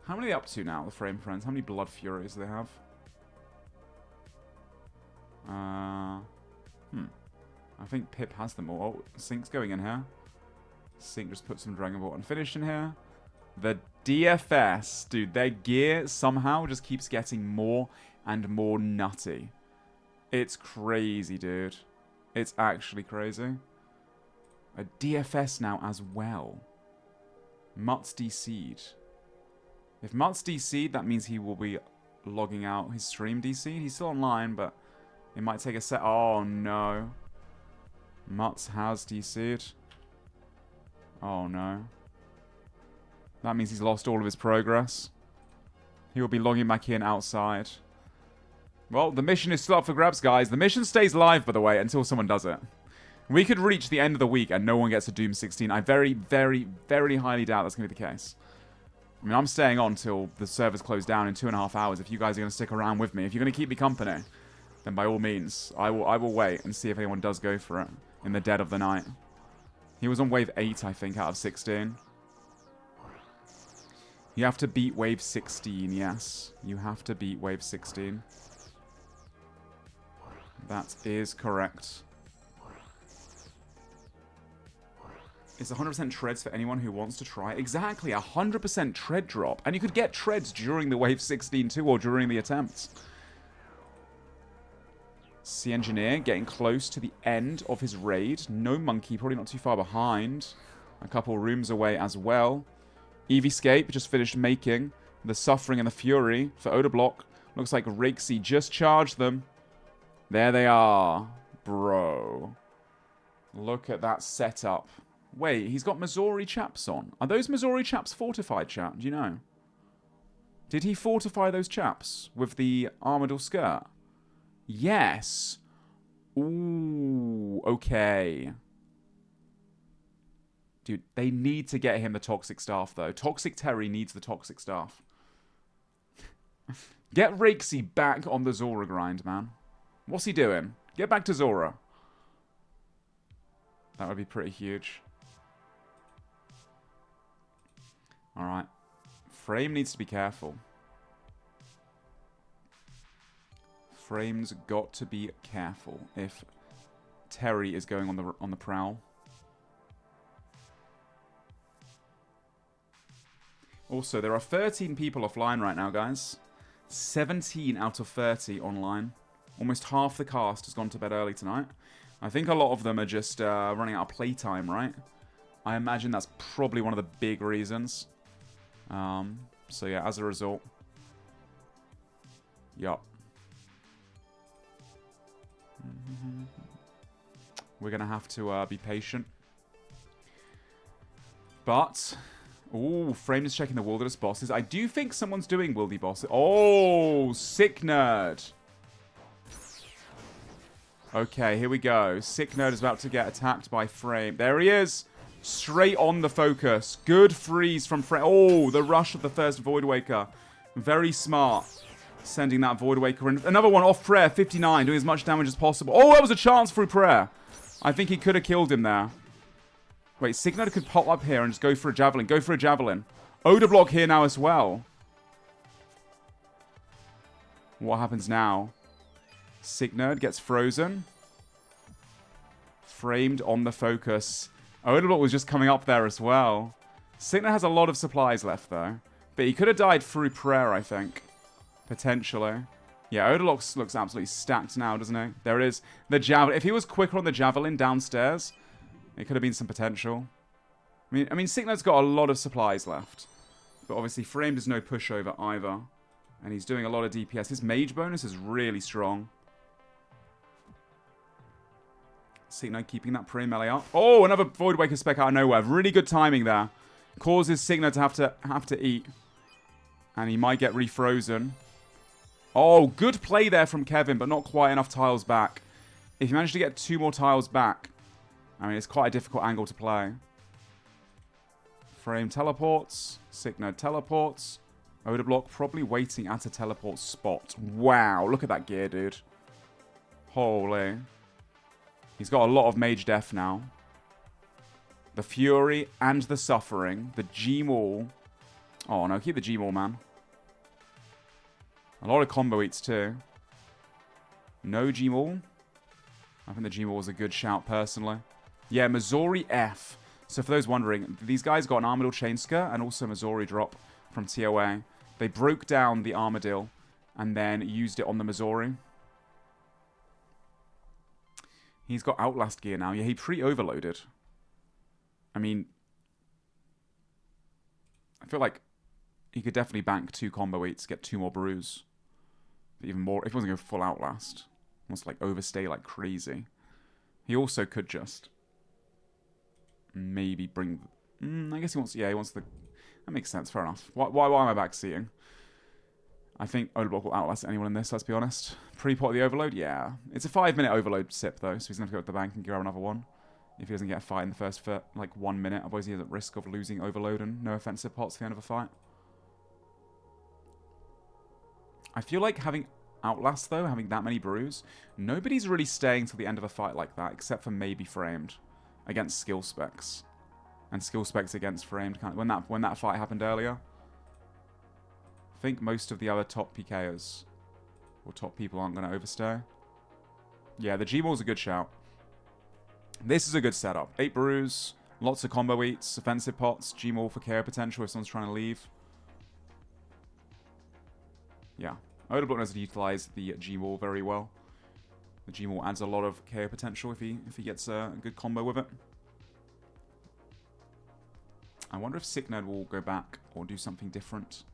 How many are they up to now, the Frame Friends? How many Blood Furies do they have? I think Pip has them all. Oh, Sync's going in here. Sync just put some Dragon Ball and finish in here. The DFS, dude, their gear somehow just keeps getting more and more nutty. It's crazy, dude. It's actually crazy. A DFS now as well. Mutt's DC'd. If Mutt's DC'd, that means he will be logging out his stream DC'd. He's still online, but it might take a set. Oh, no. Mutt's has DC'd. Oh, no. That means he's lost all of his progress. He will be logging back in outside. Well, the mission is still up for grabs, guys. The mission stays live, by the way, until someone does it. We could reach the end of the week and no one gets a Doom 16. I very, very, very highly doubt that's going to be the case. I mean, I'm staying on till the servers close down in 2.5 hours. If you guys are going to stick around with me, if you're going to keep me company, then by all means, I will wait and see if anyone does go for it in the dead of the night. He was on wave 8, I think, out of 16. You have to beat wave 16, yes. You have to beat wave 16. That is correct. It's 100% treads for anyone who wants to try. Exactly, 100% tread drop. And you could get treads during the wave 16 too, or during the attempts. Sea Engineer getting close to the end of his raid. No Monkey, probably not too far behind. A couple rooms away as well. Eevescape just finished making the Suffering and the Fury for Odor Block. Looks like Rakesy just charged them. There they are. Bro. Look at that setup. Wait, he's got Missouri chaps on. Are those Missouri chaps fortified, chat? Do you know? Did he fortify those chaps with the Armador skirt? Yes. Ooh, okay. Dude, they need to get him the Toxic Staff, though. Toxic Terry needs the Toxic Staff. Get Rakesy back on the Zora grind, man. What's he doing? Get back to Zora. That would be pretty huge. Alright. Frame needs to be careful. Frame's got to be careful if Terry is going on the prowl. Also, there are 13 people offline right now, guys. 17 out of 30 online. Almost half the cast has gone to bed early tonight. I think a lot of them are just running out of playtime, right? I imagine that's probably one of the big reasons. So yeah, as a result. Yup. We're going to have to be patient. But... Ooh, Frame is checking the Wilderness bosses. I do think someone's doing Wildy bosses. Oh, Sick Nerd. Okay, here we go. Sick Nerd is about to get attacked by Frame. There he is. Straight on the focus. Good freeze from Frame. Oh, the rush of the first Void Waker. Very smart. Sending that Void Waker in. Another one off Prayer, 59, doing as much damage as possible. Oh, that was a chance through Prayer. I think he could have killed him there. Wait, Sick Nerd could pop up here and just go for a Javelin. Go for a Javelin. Odor Block here now as well. What happens now? Sick Nerd gets frozen. Framed on the focus. Odor Block was just coming up there as well. Sick Nerd has a lot of supplies left, though. But he could have died through Prayer, I think. Potentially. Yeah, Odor Block looks absolutely stacked now, doesn't he? There it is. The Javelin. If he was quicker on the Javelin downstairs... It could have been some potential. I mean, Sick Nerd's got a lot of supplies left. But obviously, Framed is no pushover either. And he's doing a lot of DPS. His mage bonus is really strong. Signa keeping that pre-melee up. Oh, another Void Waker spec out of nowhere. Really good timing there. Causes Signa to have to eat. And he might get refrozen. Oh, good play there from Kevin, but not quite enough tiles back. If you manage to get 2 more tiles back, I mean, it's quite a difficult angle to play. Frame teleports. Signa teleports. Odablock probably waiting at a teleport spot. Wow, look at that gear, dude. Holy. He's got a lot of mage def now. The Fury and the Suffering. The G-Maul. Oh, no, keep the G-Maul, man. A lot of combo eats, too. No G-Maul. I think the G-Maul was a good shout, personally. Yeah, Missouri F. So for those wondering, these guys got an Armadil Chainsker and also Missouri drop from TOA. They broke down the Armadil and then used it on the Missouri. He's got Outlast gear now. Yeah, he pre-overloaded. I mean, I feel like he could definitely bank 2 combo eats, get 2 more brews. But even more, if he wasn't going full Outlast, he wants to like overstay like crazy. He also could just maybe bring... I guess he wants... Yeah, he wants the... That makes sense, fair enough. Why am I backseating? I think Odablock will outlast anyone in this, let's be honest. Pre-pot the overload? Yeah. It's a 5-minute overload sip, though, so he's going to have to go to the bank and grab another one. If he doesn't get a fight in the first, like, 1 minute. Otherwise, he is at risk of losing overload and no offensive pots at the end of a fight. I feel like having Outlast, though, having that many brews, nobody's really staying till the end of a fight like that, except for maybe Framed against skill specs. And skill specs against Framed, when that fight happened earlier. I think most of the other top PKers or top people aren't going to overstay. Yeah, the G-Maul's a good shout. This is a good setup. 8 brews, lots of combo eats, offensive pots, G-Maul for KO potential if someone's trying to leave. Yeah, Odablock knows how to utilize the G-Maul very well. The G-Maul adds a lot of KO potential if he gets a good combo with it. I wonder if Sicknerd will go back or do something different.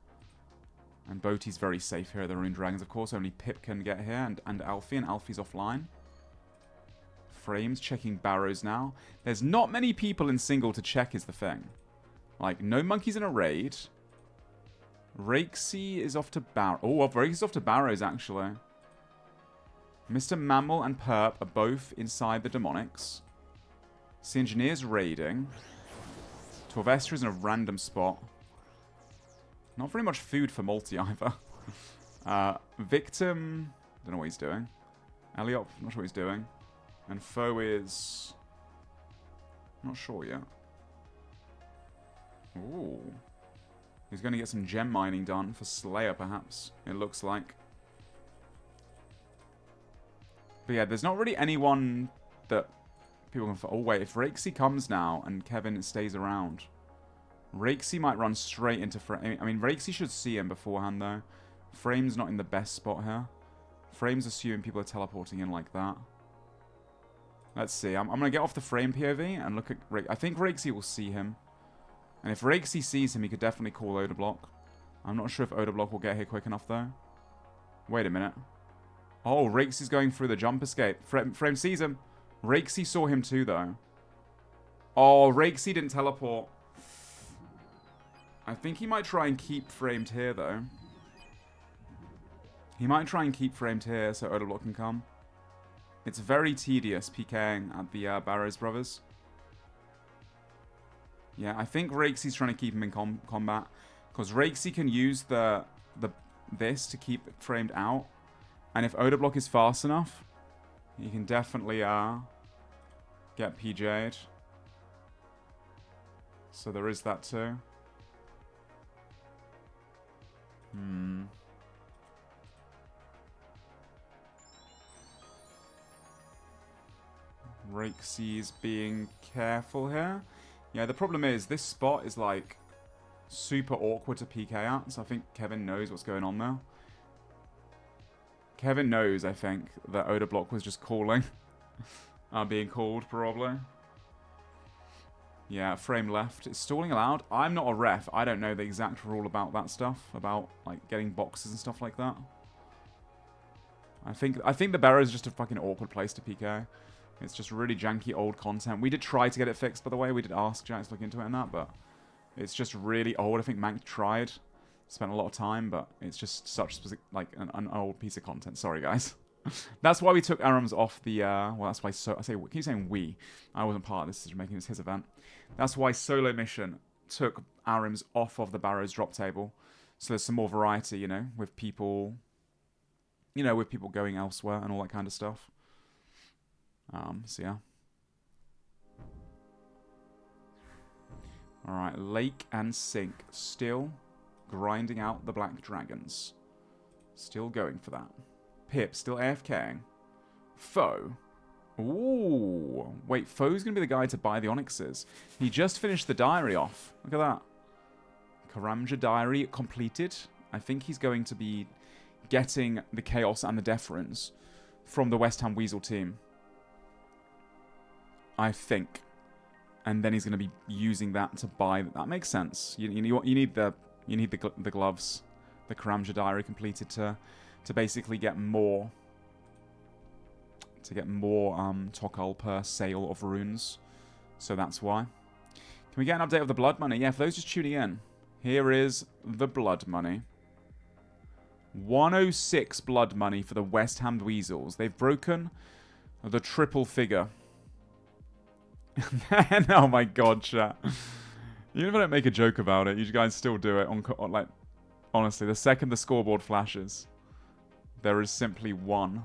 And Boti's very safe here at the Rune Dragons, of course. Only Pip can get here, and Alfie, and Alfie's offline. Frames checking Barrows now. There's not many people in single to check is the thing. Like, no monkeys in a raid. Rakesy is off to Barrows. Oh, well, Rakesy off to Barrows, actually. Mr. Mammal and Perp are both inside the Demonics. The Engineer's raiding. Torvestra is in a random spot. Not very much food for Multi either. Victim, don't know what he's doing. Eliop, not sure what he's doing. And Foe is... not sure yet. Ooh. He's going to get some gem mining done for Slayer, perhaps. It looks like. But yeah, there's not really anyone that people can... Oh, wait. If Rakesy comes now and Kevin stays around... Rakesy might run straight into Frame. I mean, Rakesy should see him beforehand, though. Frame's not in the best spot here. Frame's assuming people are teleporting in like that. Let's see. I'm going to get off the Frame POV and look at... I think Rakesy will see him. And if Rakesy sees him, he could definitely call Odablock. I'm not sure if Odablock will get here quick enough, though. Wait a minute. Oh, Rakesy's going through the jump escape. Frame sees him. Rakesy saw him too, though. Oh, Rakesy didn't teleport. I think he might try and keep Framed here, though. He might try and keep Framed here so Odablock can come. It's very tedious PKing at the Barrows brothers. Yeah, I think Rakesy's trying to keep him in combat. Because Rakesy can use this to keep Framed out. And if Odablock is fast enough, he can definitely get PJ'd. So there is that too. Rakesy's being careful here. Yeah, the problem is this spot is like super awkward to PK at, so I think Kevin knows what's going on there. Kevin knows, I think, that Odablock was just calling. Being called, probably. Yeah, Frame left. Is stalling allowed? I'm not a ref. I don't know the exact rule about that stuff. About, like, getting boxes and stuff like that. I think the Barrow is just a fucking awkward place to PK. It's just really janky old content. We did try to get it fixed, by the way. We did ask Jack to look into it and that, but it's just really old. I think Mank tried, spent a lot of time, but it's just such like an old piece of content. Sorry, guys. That's why we took Arams off the. Well, that's why. I keep saying we. I wasn't part of this. Is making this his event. That's why SoloMission took Arams off of the Barrows drop table, so there's some more variety, you know, with people. You know, with people going elsewhere and all that kind of stuff. So yeah. Alright, Lake and Sink. Still grinding out the Black Dragons. Still going for that. Pip, still AFKing. Foe. Ooh. Wait, Foe's going to be the guy to buy the Onyxes. He just finished the diary off. Look at that. Karamja diary completed. I think he's going to be getting the Chaos and the Deference from the West Ham Weasel team. I think. And then he's going to be using that to buy. That makes sense. You need the gloves, the Karamja diary completed to basically get more. To get more Tokal per sale of runes. So that's why. Can we get an update of the blood money? Yeah, for those just tuning in, here is the blood money. 106 blood money for the West Ham Weasels. They've broken the triple figure. Oh my god, chat. Even if I don't make a joke about it, you guys still do it. On like, honestly, the second the scoreboard flashes, there is simply one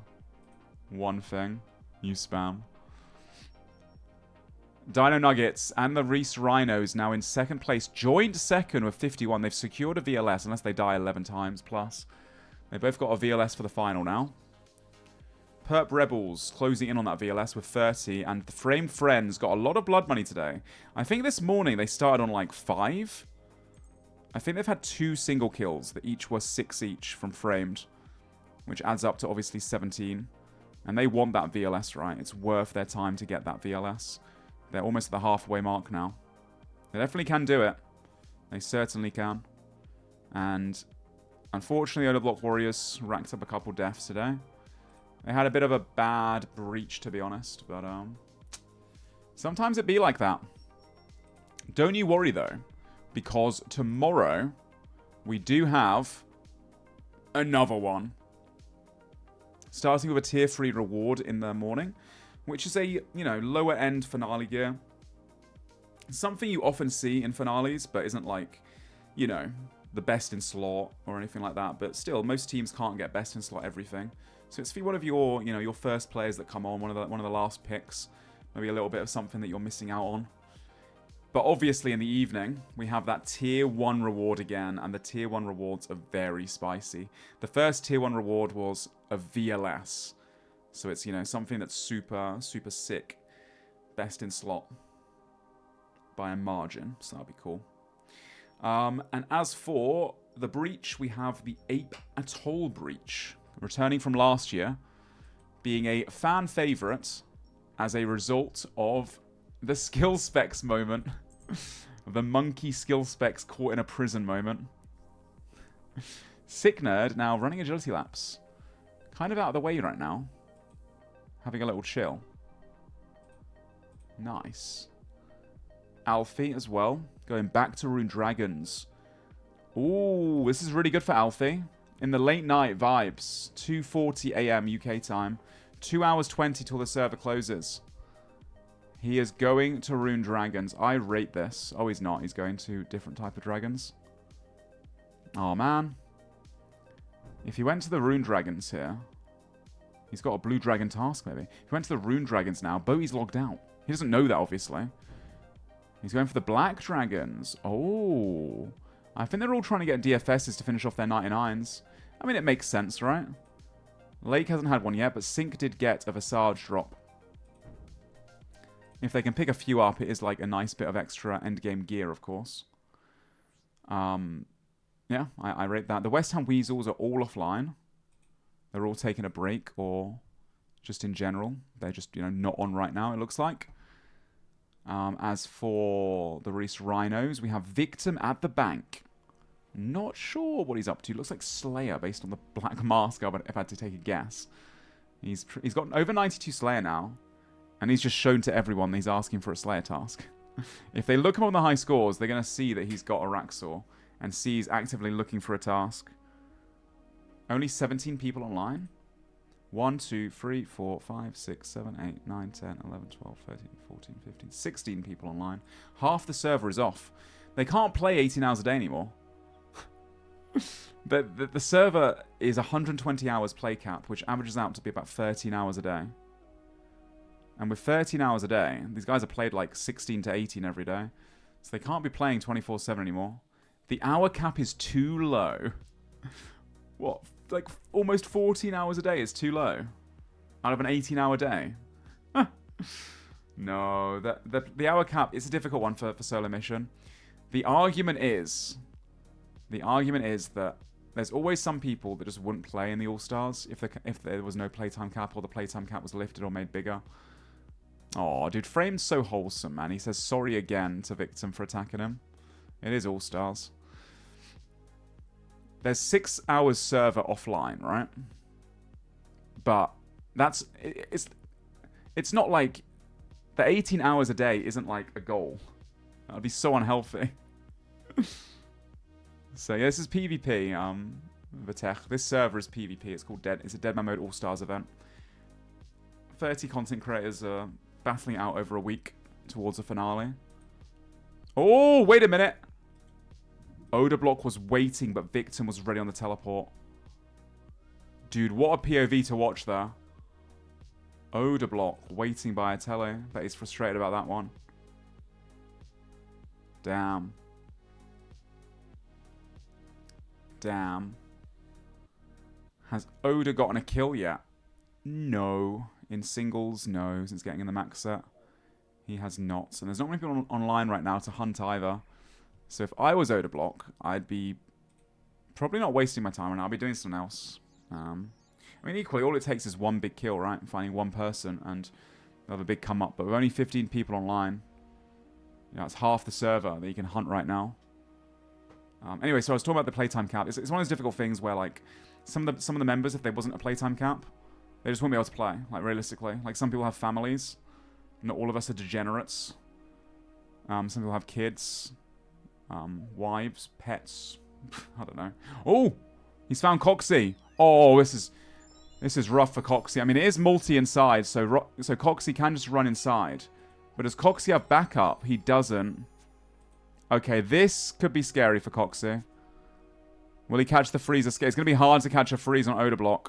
thing. You spam. Dino Nuggets and the Reese Rhinos now in second place. Joint second with 51. They've secured a VLS unless they die 11 times plus. They both got a VLS for the final now. Perp Rebels closing in on that VLS with 30. And the Framed Friends got a lot of blood money today. I think this morning they started on like 5. I think they've had 2 single kills that each were 6 each from Framed. Which adds up to obviously 17. And they want that VLS, right? It's worth their time to get that VLS. They're almost at the halfway mark now. They definitely can do it. They certainly can. And unfortunately, Old Block Warriors racked up a couple deaths today. They had a bit of a bad breach, to be honest. But sometimes it be like that. Don't you worry, though. Because tomorrow, we do have another one. Starting with a tier 3 reward in the morning, which is a, lower end finale gear. Something you often see in finales, but isn't like, the best in slot or anything like that. But still, most teams can't get best in slot everything. So it's for one of your, your first players that come on, one of the last picks. Maybe a little bit of something that you're missing out on. But obviously in the evening, we have that tier 1 reward again, and the tier 1 rewards are very spicy. The first tier 1 reward was a VLS. So it's, something that's super, super sick. Best in slot. By a margin, so that'll be cool. And as for the breach, we have the Ape Atoll breach. Returning from last year. Being a fan favorite as a result of the skill specs moment. The monkey skill specs caught in a prison moment. Sick Nerd now running agility laps. Kind of out of the way right now. Having a little chill. Nice. Alfie as well. Going back to Rune Dragons. Ooh, this is really good for Alfie. In the late night vibes. 2:40 AM UK time. 2 hours 20 till the server closes. He is going to Rune Dragons. I rate this. Oh, he's not. He's going to different type of dragons. Oh, man. If he went to the Rune Dragons here... He's got a Blue Dragon task, maybe. If he went to the Rune Dragons now, Bowie's logged out. He doesn't know that, obviously. He's going for the Black Dragons. Oh. I think they're all trying to get DFSs to finish off their 99s. I mean, it makes sense, right? Lake hasn't had one yet, but Sink did get a Visage drop. If they can pick a few up, it is like a nice bit of extra endgame gear, of course. Yeah, I rate that. The West Ham Weasels are all offline. They're all taking a break, or just in general. They're just, not on right now, it looks like. As for the Reese Rhinos, we have Victim at the bank. Not sure what he's up to. Looks like Slayer, based on the black mask, if I had to take a guess. He's got over 92 Slayer now. And he's just shown to everyone that he's asking for a Slayer task. If they look him on the high scores, they're going to see that he's got a Raxor. And see he's actively looking for a task. Only 17 people online? 1, 2, 3, 4, 5, 6, 7, 8, 9, 10, 11, 12, 13, 14, 15, 16 people online. Half the server is off. They can't play 18 hours a day anymore. The server is 120 hours play cap, which averages out to be about 13 hours a day. And with 13 hours a day, these guys are played like 16 to 18 every day. So they can't be playing 24/7 anymore. The hour cap is too low. What? Like almost 14 hours a day is too low? Out of an 18-hour day? No, the hour cap is a difficult one for SoloMission. The argument is that there's always some people that just wouldn't play in the All Stars if there was no playtime cap or the playtime cap was lifted or made bigger. Oh, dude, Frame's so wholesome, man. He says sorry again to Victim for attacking him. It is All Stars. There's 6 hours server offline, right? But it's not like the 18 hours a day isn't like a goal. That would be so unhealthy. So yeah, this is PvP. Vitech. This server is PvP. It's called It's a Deadman Mode All Stars event. 30 content creators are battling out over a week towards a finale. Oh, wait a minute. Odablock was waiting, but Victim was ready on the teleport. Dude, what a POV to watch there. Odablock waiting by a tele. Bet he's frustrated about that one. Damn. Damn. Has Oda gotten a kill yet? No. In singles, no. Since getting in the max set, he has not. And there's not many people online right now to hunt either. So if I was Odablock, I'd be probably not wasting my time, and I'll be doing something else. I mean, equally, all it takes is one big kill, right? Finding one person, and they'll have a big come up. But with only 15 people online, you know, it's half the server that you can hunt right now. Anyway, so I was talking about the playtime cap. It's one of those difficult things where, like, some of the members, if there wasn't a playtime cap, they just wouldn't be able to play. Like, realistically, like some people have families. Not all of us are degenerates. Some people have kids. Wives, pets, I don't know. Oh, he's found Coxie. Oh, this is rough for Coxie. I mean, it is multi inside, so Coxie can just run inside. But does Coxie have backup? He doesn't. Okay, this could be scary for Coxie. Will he catch the freeze? It's going to be hard to catch a freeze on Odablock.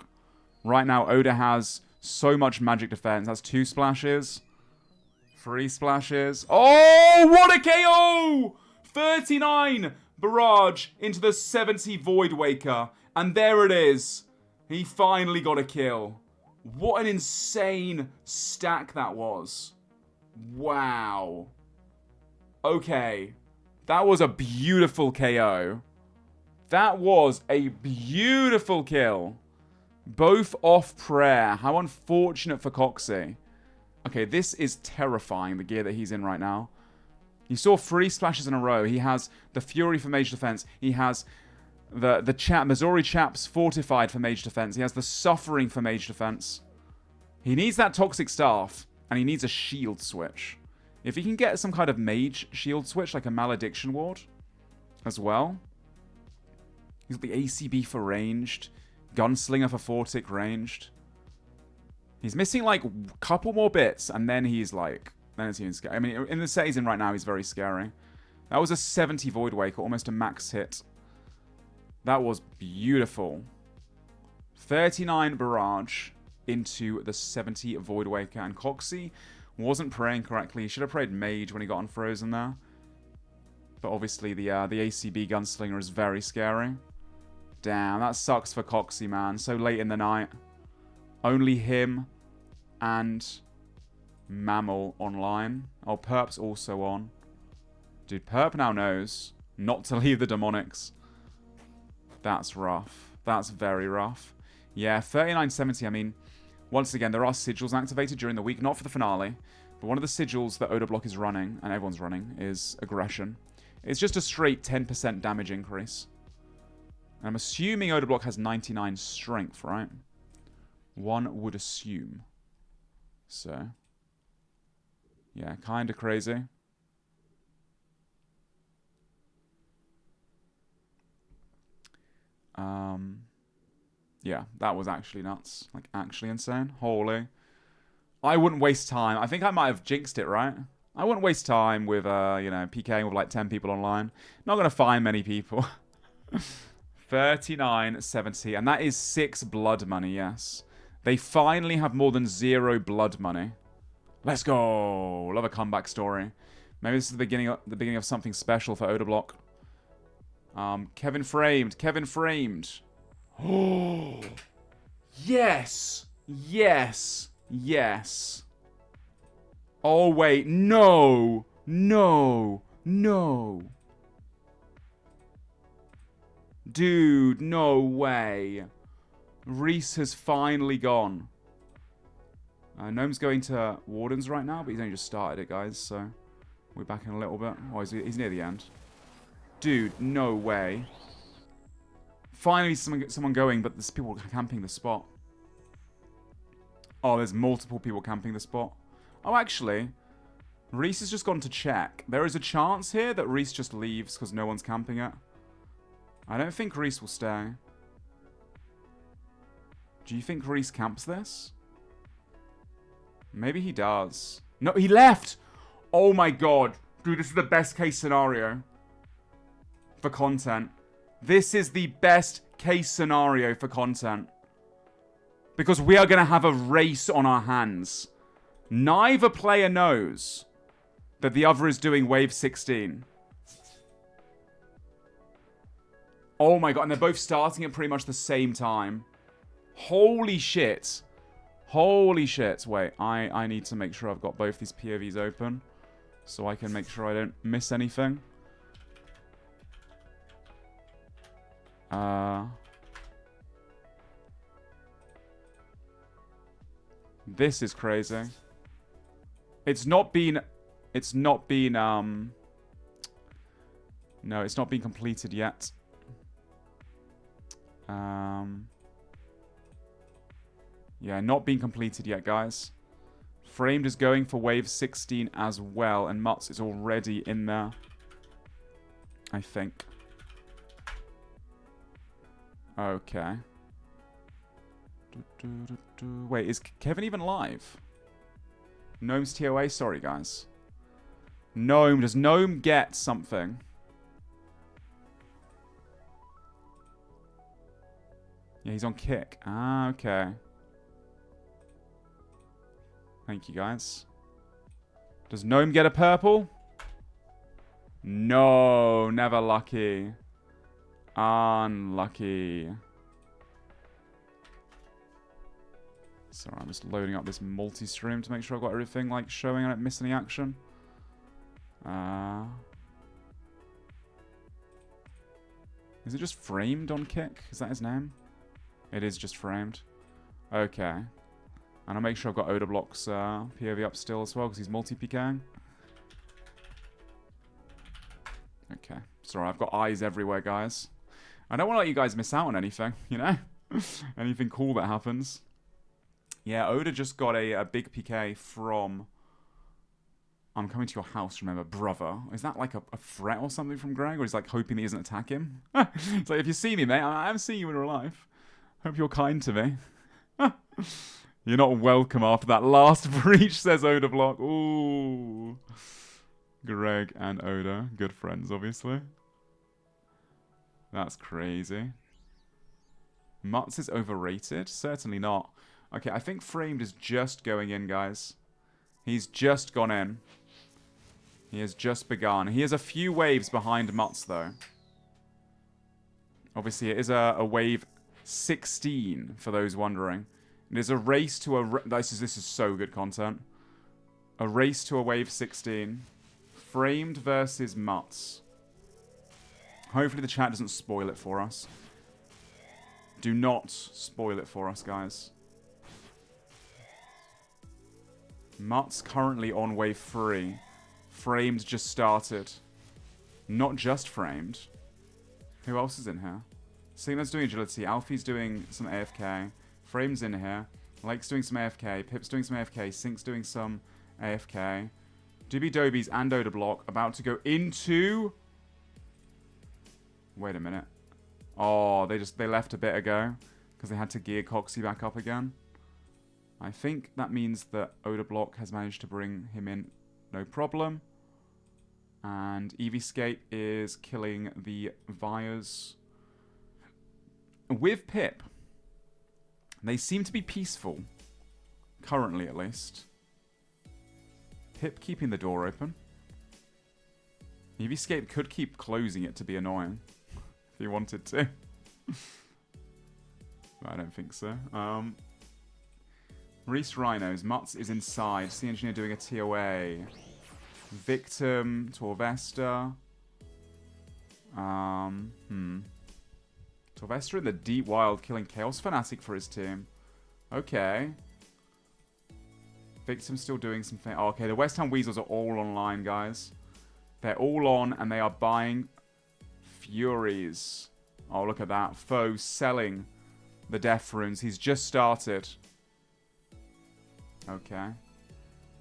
Right now, Oda has so much magic defense. That's 2 splashes. 3 splashes. Oh, what a KO! 39 barrage into the 70 Void Waker. And there it is. He finally got a kill. What an insane stack that was. Wow. Okay. That was a beautiful KO. That was a beautiful kill. Both off prayer. How unfortunate for Coxie. Okay, this is terrifying, the gear that he's in right now. You saw 3 splashes in a row. He has the Fury for Mage Defense. He has the Missouri Chaps Fortified for Mage Defense. He has the Suffering for Mage Defense. He needs that Toxic Staff, and he needs a shield switch. If he can get some kind of Mage shield switch, like a Malediction Ward, as well. He's got the ACB for ranged. Gunslinger for Fortic ranged. He's missing, like, a couple more bits, and then he's, like... Then it's even scary. I mean, in the set he's in right now, he's very scary. That was a 70 Void Waker, almost a max hit. That was beautiful. 39 Barrage into the 70 Void Waker. And Coxie wasn't praying correctly. He should have prayed Mage when he got unfrozen there. But obviously the ACB Gunslinger is very scary. Damn, that sucks for Coxie, man. So late in the night. Only him and Mammal online. Oh, Perp's also on. Dude, Perp now knows not to leave the Demonics. That's rough. That's very rough. Yeah, 3970. I mean, once again, there are sigils activated during the week. Not for the finale. But one of the sigils that Odablock is running, and everyone's running, is Aggression. It's just a straight 10% damage increase. And I'm assuming Odablock has 99 strength, right? One would assume. So, Yeah, kind of crazy. Yeah, that was actually nuts. Like, actually insane. Holy. I wouldn't waste time. I think I might have jinxed it, right? I wouldn't waste time with, you know, PKing with like 10 people online. Not going to find many people. 39.70. And that is 6 blood money, yes. They finally have more than 0 blood money. Let's go. Love a comeback story. Maybe this is the beginning of something special for Odablock. Kevin Framed. Kevin Framed. Oh. Yes. Yes. Yes. Oh, wait. No. No. No. Dude, no way. Reese has finally gone. Gnome's going to Wardens right now, but he's only just started it, guys, so we're back in a little bit. Oh, he's near the end. Dude, no way. Finally someone going, but there's people camping the spot. Oh, there's multiple people camping the spot. Oh, actually, Reese has just gone to check. There is a chance here that Reese just leaves because no one's camping it. I don't think Reese will stay. Do you think Reese camps this? Maybe he does. No, he left! Oh my god. Dude, this is the best case scenario for content. This is the best case scenario for content. Because we are going to have a race on our hands. Neither player knows that the other is doing wave 16. Oh my god, and they're both starting at pretty much the same time. Holy shit. Holy shit. Wait, I need to make sure I've got both these POVs open so I can make sure I don't miss anything. This is crazy. It's not been no, it's not been completed yet. Yeah, not being completed yet, guys. Framed is going for wave 16 as well, and Mutz is already in there, I think. Okay. Wait, is Kevin even live? Gnome's TOA? Sorry, guys. Gnome, does Gnome get something? Yeah, he's on kick. Ah, okay. Thank you, guys. Does Gnome get a purple? No, never lucky. Unlucky. Sorry, I'm just loading up this multi-stream to make sure I've got everything like showing and I don't miss any action. Is it just Framed on kick? Is that his name? It is just Framed. Okay. And I'll make sure I've got Odablock's POV up still as well because he's multi-PKing. Okay. Sorry, I've got eyes everywhere, guys. I don't want to let you guys miss out on anything, you know? Anything cool that happens. Yeah, Oda just got a big PK from... I'm coming to your house, remember, brother. Is that like a threat or something from Greg? Or he's like hoping that he doesn't attack him? It's like, if you see me, mate, I'm seeing you in real life. Hope you're kind to me. You're not welcome after that last breach, says Oda Block. Ooh. Greg and Oda, good friends, obviously. That's crazy. Mutz is overrated? Certainly not. Okay, I think Framed is just going in, guys. He's just gone in. He has just begun. He has a few waves behind Mutz, though. Obviously, it is a wave 16, for those wondering. It is a race to a... This is so good content. A race to a wave 16. Framed versus Mutz. Hopefully the chat doesn't spoil it for us. Do not spoil it for us, guys. Mutz currently on wave 3. Framed just started. Not just Framed. Who else is in here? Signa's doing agility. Alfie's doing some AFK. Frame's in here. Lake's doing some AFK. Pip's doing some AFK. Sync's doing some AFK. Doobie Dobies and Oda Block about to go into... Wait a minute. Oh, they left a bit ago because they had to gear Coxie back up again. I think that means that Oda Block has managed to bring him in no problem. And Eevescape is killing the Vias. With Pip, they seem to be peaceful. Currently, at least. Pip keeping the door open. Eevescape could keep closing it to be annoying. If he wanted to. But I don't think so. Reese Rhinos. Mutz is inside. Sea Engineer doing a TOA. Victim. Torvesta. Torvesta in the deep wild killing Chaos Fanatic for his team. Okay. Victim still doing something. Oh, okay, the West Ham Weasels are all online, guys. They're all on and they are buying Furies. Oh, look at that. Foe selling the Death Runes. He's just started. Okay.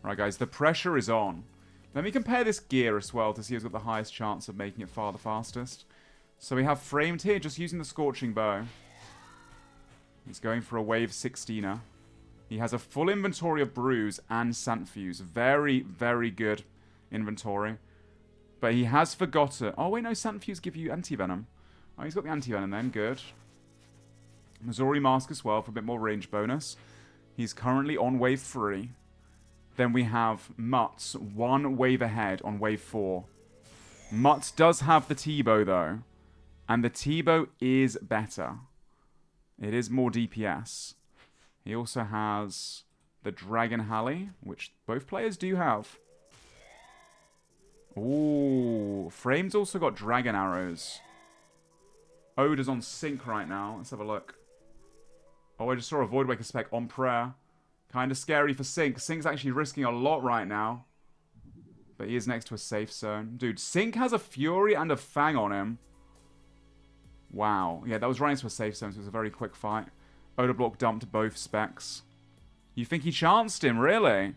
Right, guys, the pressure is on. Let me compare this gear as well to see who's got the highest chance of making it far the fastest. So we have Framed here, just using the Scorching Bow. He's going for a Wave 16er. He has a full inventory of Brews and Santfuse. Very, very good inventory. But he has forgotten... Oh, wait, no, Santfuse give you Anti-Venom. Oh, he's got the Anti-Venom then. Good. Missouri Mask as well for a bit more range bonus. He's currently on Wave 3. Then we have Mutz, 1 wave ahead on Wave 4. Mutz does have the T-Bow, though. And the T-Bow is better. It is more DPS. He also has the Dragon Halley, which both players do have. Ooh, Frame's also got Dragon Arrows. Oda's on sync right now. Let's have a look. Oh, I just saw a Voidwaker spec on prayer. Kind of scary for Sync. Sync's actually risking a lot right now. But he is next to a safe zone. Dude, Sync has a Fury and a Fang on him. Wow. Yeah, that was right into a safe zone, so it was a very quick fight. Oda Block dumped both specs. You think he chanced him, really?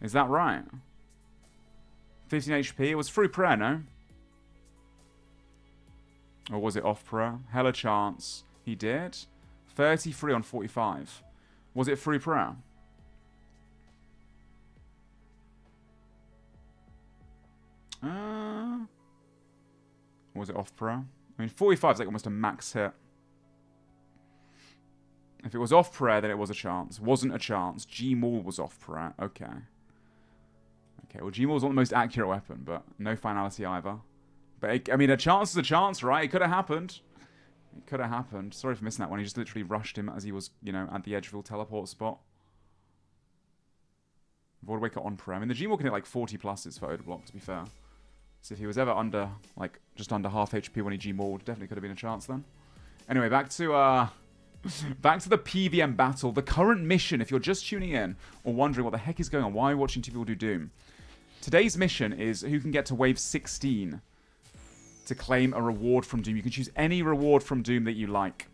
Is that right? 15 HP. It was through prayer, no? Or was it off prayer? Hella chance. He did. 33 on 45. Was it through prayer? Or was it off prayer? I mean, 45 is like almost a max hit. If it was off prayer, then it was a chance. Wasn't a chance. G-Maul was off prayer. Okay. Okay, well, G-Maul's not the most accurate weapon, but no finality either. But, I mean, a chance is a chance, right? It could have happened. It could have happened. Sorry for missing that one. He just literally rushed him as he was, you know, at the Edgeville teleport spot. Voidwaker on prayer. I mean, the G-Maul can hit like 40 pluses for Oda Block, to be fair. So if he was ever under, like, just under half HP when he G-Mauled, definitely could have been a chance then. Anyway, back to the PVM battle. The current mission, if you're just tuning in or wondering what the heck is going on, why are you watching two people do Doom? Today's mission is who can get to Wave 16 to claim a reward from Doom. You can choose any reward from Doom that you like.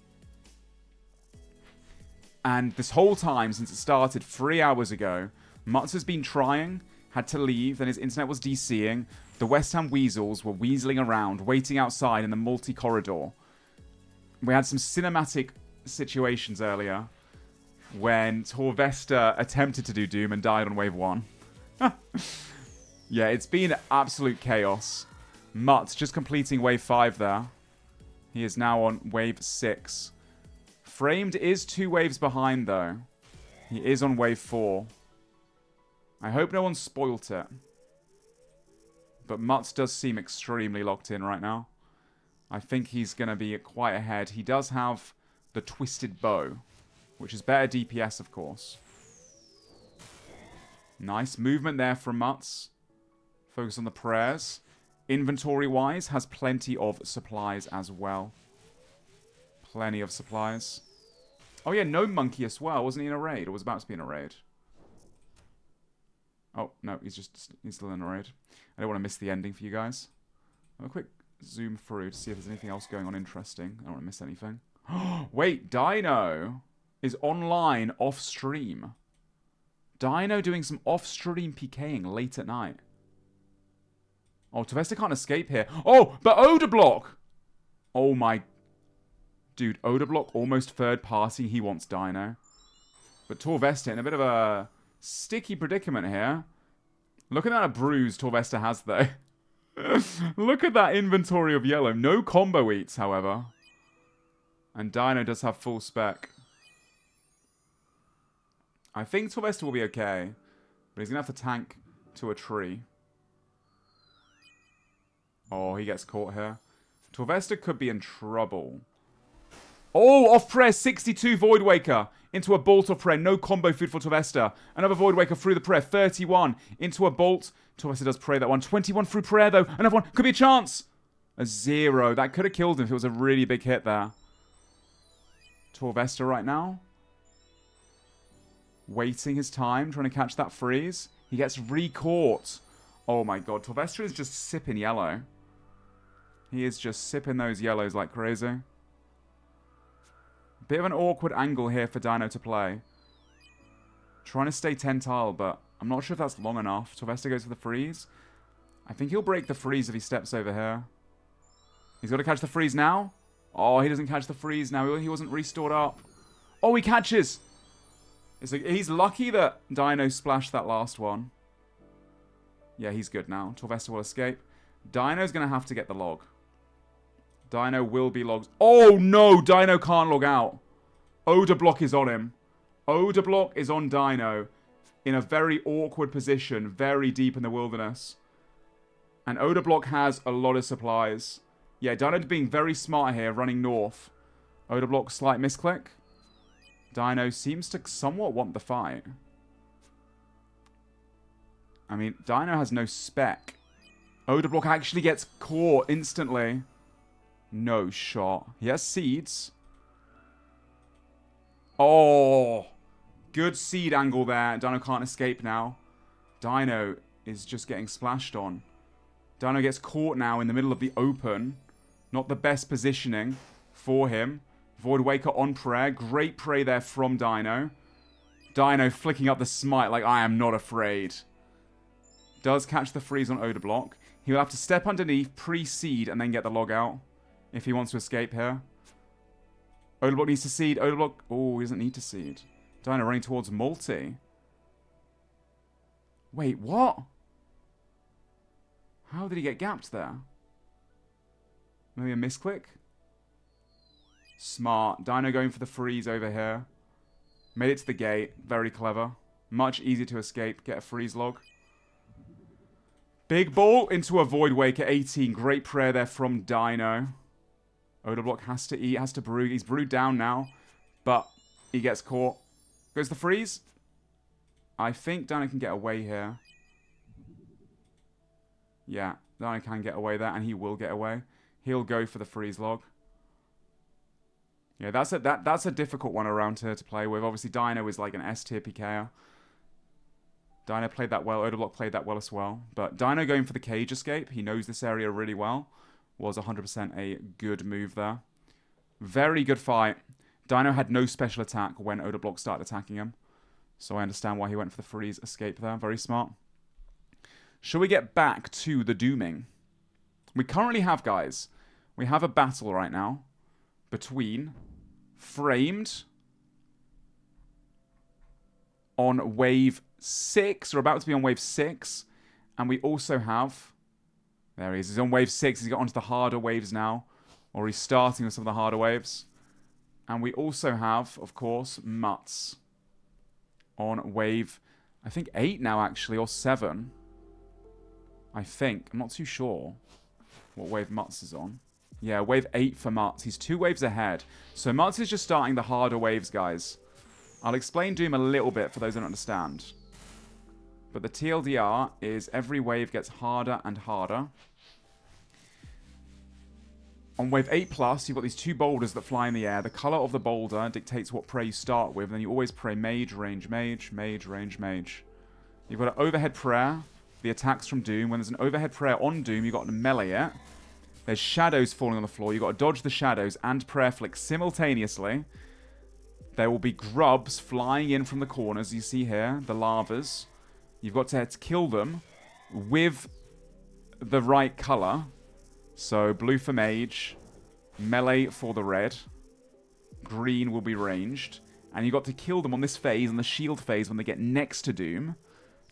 And this whole time, since it started 3 hours ago, Mutz has been trying, had to leave, then his internet was DCing. The West Ham Weasels were weaseling around, waiting outside in the multi-corridor. We had some cinematic situations earlier when Torvesta attempted to do Doom and died on Wave 1. Yeah, it's been absolute chaos. Mutz just completing Wave 5 there. He is now on Wave 6. Framed is 2 waves behind, though. He is on Wave 4. I hope no one spoilt it. But Mutz does seem extremely locked in right now. I think he's going to be quite ahead. He does have the Twisted Bow, which is better DPS, of course. Nice movement there from Mutz. Focus on the prayers. Inventory-wise, has plenty of supplies as well. Plenty of supplies. Oh yeah, no Monkey as well. Wasn't he in a raid? Or was about to be in a raid? Oh, no, he's still in a raid. I don't want to miss the ending for you guys. Have a quick zoom through to see if there's anything else going on interesting. I don't want to miss anything. Wait, Dino is online off stream. Dino doing some off-stream PKing late at night. Oh, Torvesta can't escape here. Oh, but Odablock! Oh my... Dude, Odablock almost third party. He wants Dino. But Torvesta in a bit of a sticky predicament here. Look at that bruise Torvesta has, though. Look at that inventory of yellow. No combo eats, however. And Dino does have full spec. I think Torvesta will be okay. But he's going to have to tank to a tree. Oh, he gets caught here. Torvesta could be in trouble. Oh, off prayer, 62 Void Waker into a bolt of prayer. No combo food for Torvesta. Another Void Waker through the prayer, 31 into a bolt. Torvesta does pray that one. 21 through prayer, though. Another one. Could be a chance. A 0. That could have killed him if it was a really big hit there. Torvesta right now. Waiting his time, trying to catch that freeze. He gets re-caught. Oh my god, Torvesta is just sipping yellow. He is just sipping those yellows like crazy. Bit of an awkward angle here for Dino to play. Trying to stay 10 tile, but I'm not sure if that's long enough. Torvesta goes for the freeze. I think he'll break the freeze if he steps over here. He's got to catch the freeze now. Oh, he doesn't catch the freeze now. He wasn't restored up. Oh, he catches. He's lucky that Dino splashed that last one. Yeah, he's good now. Torvesta will escape. Dino's going to have to get the log. Dino will be logged. Oh, no. Dino can't log out. Odablock is on him. Odablock is on Dino in a very awkward position, very deep in the wilderness. And Odablock has a lot of supplies. Yeah, Dino being very smart here, running north. Odablock, slight misclick. Dino seems to somewhat want the fight. I mean, Dino has no spec. Odablock actually gets caught instantly. No shot. He has seeds. Oh. Good seed angle there. Dino can't escape now. Dino is just getting splashed on. Dino gets caught now in the middle of the open. Not the best positioning for him. Void Waker on prayer. Great prey there from Dino. Dino flicking up the smite like, I am not afraid. Does catch the freeze on Odablock. He will have to step underneath, pre-seed, and then get the log out. If he wants to escape here. Odablock needs to seed. Odablock... Oh, he doesn't need to seed. Dino running towards multi. Wait, what? How did he get gapped there? Maybe a misclick? Smart. Dino going for the freeze over here. Made it to the gate. Very clever. Much easier to escape. Get a freeze log. Big ball into a Void Waker. 18. Great prayer there from Dino. Odablock has to eat, has to brew. He's brewed down now. But he gets caught. Goes the freeze. I think Dino can get away here. Yeah, Dino can get away there, and he will get away. He'll go for the freeze log. Yeah, that's a difficult one around here to play with. Obviously, Dino is like an S-tier PKer. Dino played that well. Odablock played that well as well. But Dino going for the cage escape. He knows this area really well. Was 100% a good move there. Very good fight. Dino had no special attack when Odablock started attacking him. So I understand why he went for the freeze escape there. Very smart. Shall we get back to the dooming? We currently have, guys, we have a battle right now between Framed on wave 6. We're about to be on wave 6. And we also have... There he is. He's on wave 6. He's got onto the harder waves now. Or he's starting with some of the harder waves. And we also have, of course, Mutz on wave, I think 8 now, actually, or 7. I think. I'm not too sure what wave Mutz is on. Yeah, wave 8 for Mutz. He's 2 waves ahead. So Mutz is just starting the harder waves, guys. I'll explain Doom a little bit for those who don't understand. But the TLDR is every wave gets harder and harder. On wave 8+, you've got these 2 boulders that fly in the air. The color of the boulder dictates what prey you start with. And then you always pray mage, range, mage, mage, range, mage. You've got an overhead prayer. The attacks from Doom. When there's an overhead prayer on Doom, you've got to melee it. There's shadows falling on the floor. You've got to dodge the shadows and prayer flick simultaneously. There will be grubs flying in from the corners. You see here, the lavas. You've got to kill them with the right color. So blue for mage, melee for the red, green will be ranged. And you've got to kill them on this phase, on the shield phase, when they get next to Doom,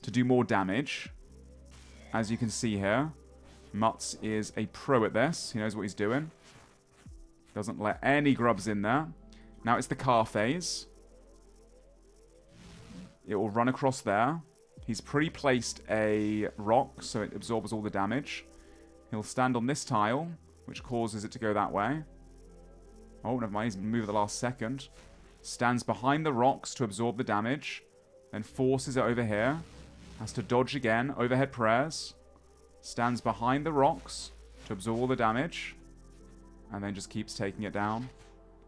to do more damage. As you can see here, Mutz is a pro at this. He knows what he's doing. Doesn't let any grubs in there. Now it's the car phase. It will run across there. He's pre-placed a rock, so it absorbs all the damage. He'll stand on this tile, which causes it to go that way. Oh, never mind. He's moved at the last second. Stands behind the rocks to absorb the damage. Then forces it over here. Has to dodge again. Overhead prayers. Stands behind the rocks to absorb all the damage. And then just keeps taking it down.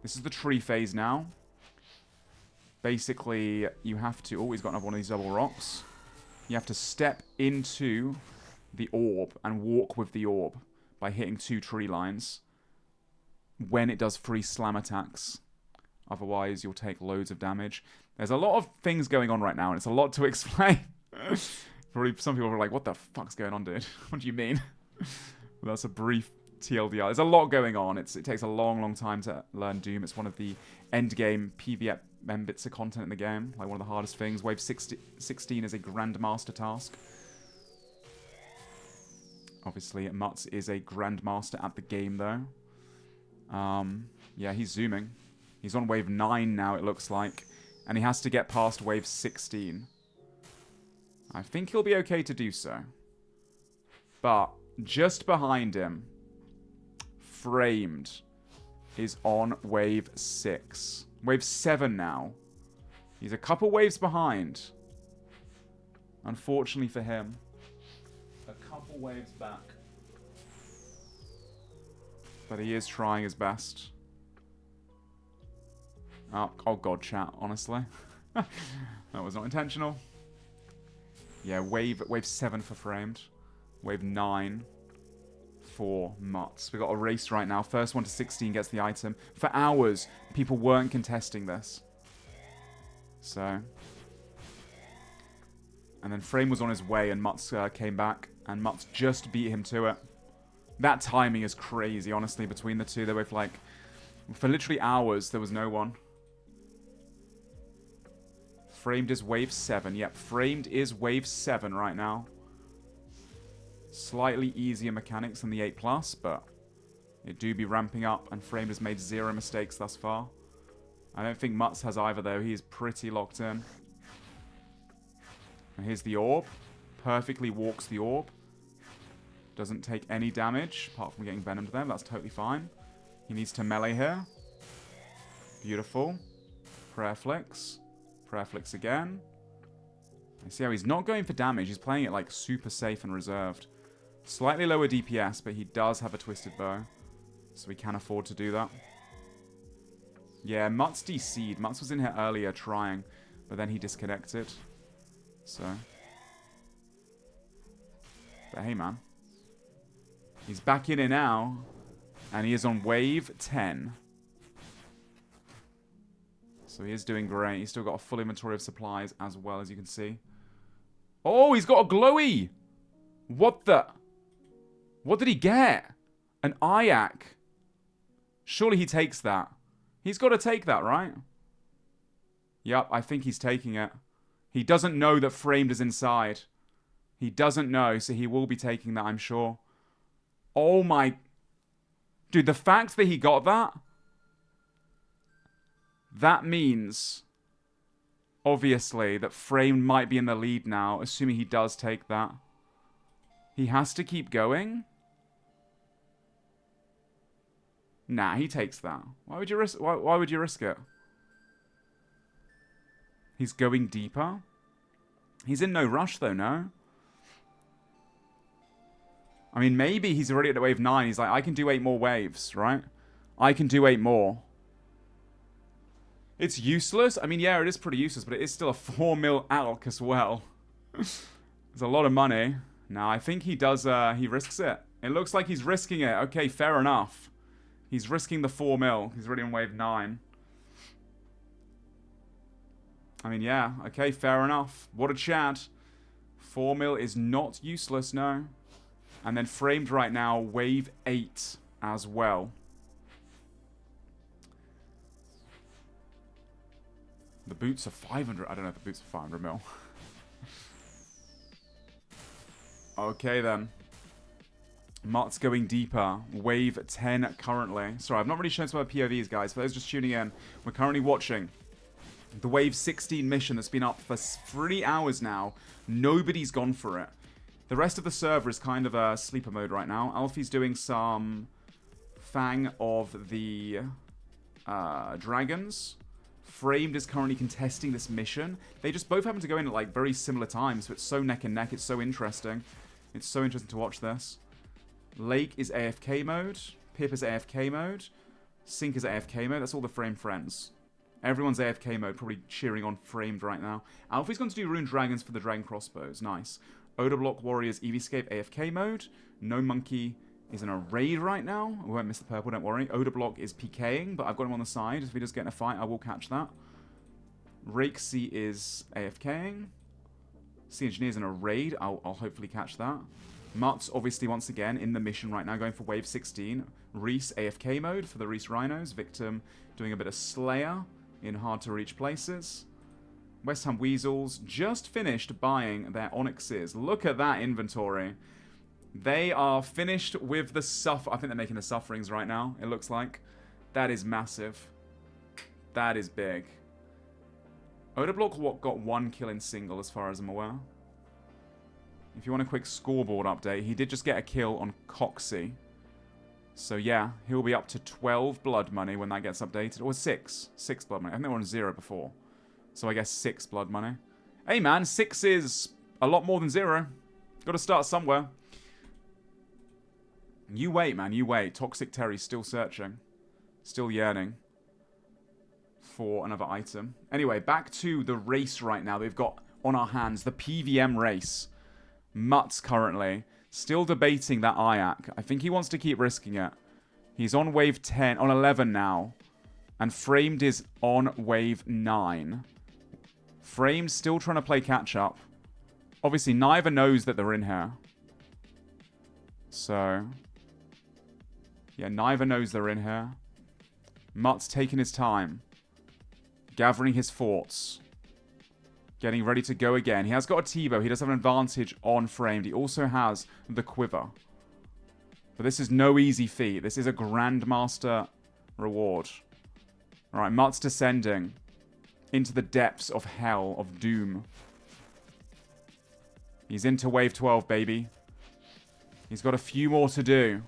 This is the tree phase now. Basically, you have to... Oh, he's got another one of these double rocks. You have to step into the orb and walk with the orb by hitting 2 tree lines when it does free slam attacks. Otherwise, you'll take loads of damage. There's a lot of things going on right now, and it's a lot to explain. Probably some people are like, what the fuck's going on, dude? What do you mean? Well, that's a brief TLDR. There's a lot going on. It takes a long time to learn Doom. It's one of the endgame PvM bits of content in the game. Like one of the hardest things. Wave 16 is a Grandmaster task. Obviously, Mutz is a Grandmaster at the game, though. Yeah, he's zooming. He's on wave 9 now, it looks like. And he has to get past wave 16. I think he'll be okay to do so. But just behind him, Framed is on wave 6. Wave 7 now. He's a couple waves behind. Unfortunately for him. A couple waves back. But he is trying his best. Oh god, chat, honestly. That was not intentional. Yeah, wave 7 for Framed. Wave 9 for Mutz. We got a race right now. First one to 16 gets the item. For hours, people weren't contesting this. So. And then Frame was on his way and Mutz came back. And Mutz just beat him to it. That timing is crazy, honestly, between the two. They were like... For literally hours, there was no one. Framed is wave 7. Yep, Framed is wave 7 right now. Slightly easier mechanics than the 8+, but it do be ramping up, and Framed has made 0 mistakes thus far. I don't think Mutz has either, though. He is pretty locked in. And here's the orb. Perfectly walks the orb. Doesn't take any damage, apart from getting venomed there. That's totally fine. He needs to melee here. Beautiful. Prayer flicks. Prayer flicks again. I see how he's not going for damage. He's playing it like super safe and reserved. Slightly lower DPS, but he does have a twisted bow. So we can afford to do that. Yeah, Mutz DC'd. Mutz was in here earlier trying, but then he disconnected. So. But hey, man. He's back in it now. And he is on wave 10. So he is doing great. He's still got a full inventory of supplies as well, as you can see. Oh, he's got a glowy! What the... What did he get? An Ayak. Surely he takes that. He's got to take that, right? Yep, I think he's taking it. He doesn't know that Framed is inside. He doesn't know, so he will be taking that, I'm sure. Oh my... Dude, the fact that he got that... That means... Obviously, that Framed might be in the lead now, assuming he does take that. He has to keep going? Nah, he takes that. Why would you risk? Why would you risk it? He's going deeper. He's in no rush, though, no? I mean, maybe he's already at wave 9. He's like, I can do 8 more waves, right? I can do 8 more. It's useless. I mean, yeah, it is pretty useless, but it is still a 4 mil alk as well. It's a lot of money. Now, I think he does, he risks it. It looks like he's risking it. Okay, fair enough. He's risking the 4 mil. He's already on wave 9. I mean, yeah. Okay, fair enough. What a Chad. 4 mil is not useless, no. And then framed right now, wave 8 as well. The boots are 500. I don't know if the boots are 500 mil. Okay, then. Mutt's going deeper. Wave 10 currently. Sorry, I've not really shown some of the POVs, guys. For those just tuning in, we're currently watching the Wave 16 mission that's been up for 3 hours now. Nobody's gone for it. The rest of the server is kind of a sleeper mode right now. Alfie's doing some Fang of the Dragons. Framed is currently contesting this mission. They just both happen to go in at like very similar times, so it's so neck and neck. It's so interesting. It's so interesting to watch this. Lake is AFK mode. Pip is AFK mode. Sink is AFK mode. That's all the Frame friends. Everyone's AFK mode, probably cheering on Framed right now. Alfie's going to do Rune Dragons for the Dragon Crossbows. Nice. Odablock Warriors EVscape AFK mode. No Monkey is in a raid right now. We won't miss the purple, don't worry. Odablock is PKing, but I've got him on the side. If he does get in a fight, I will catch that. Rakesy is AFKing. Sea Engineer's in a raid. I'll hopefully catch that. Mutt's obviously once again in the mission right now, going for wave 16. Reese AFK mode for the Reese Rhinos. Victim doing a bit of Slayer in hard to reach places. West Ham Weasels just finished buying their Onyxes. Look at that inventory. They are finished with the I think they're making the Sufferings right now, it looks like. That is massive. That is big. Odablock got 1 kill in single as far as I'm aware. If you want a quick scoreboard update, he did just get a kill on Coxie. So yeah, he'll be up to 12 blood money when that gets updated. Or 6. 6 blood money. I think they were on 0 before. So I guess 6 blood money. Hey man, 6 is a lot more than 0. Got to start somewhere. You wait, man, you wait. Toxic Terry's still searching. Still yearning for another item. Anyway, back to the race right now they've got on our hands. The PVM race. Mutt's currently still debating that IAC. I think he wants to keep risking it. He's on wave 10, on 11 now. And Framed is on wave 9. Framed still trying to play catch up. Obviously, neither knows that they're in here. So, yeah, neither knows they're in here. Mutt's taking his time. Gathering his thoughts. Getting ready to go again. He has got a T-bow. He does have an advantage on Framed. He also has the Quiver. But this is no easy feat. This is a Grandmaster reward. Alright, Mutt's descending into the depths of hell, of doom. He's into wave 12, baby. He's got a few more to do.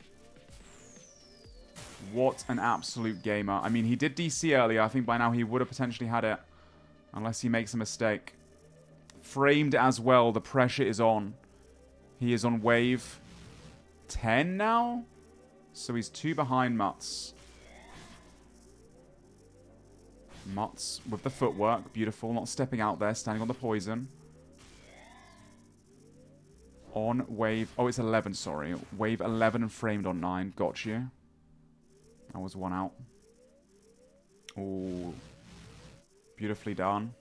What an absolute gamer. I mean, he did DC earlier. I think by now he would have potentially had it. Unless he makes a mistake. Framed as well. The pressure is on. He is on wave 10 now. So he's 2 behind Mutts. Mutts with the footwork. Beautiful. Not stepping out there. Standing on the poison. On wave... Oh, it's 11, sorry. Wave 11 and Framed on 9. Got you. That was 1 out. Ooh. Beautifully done.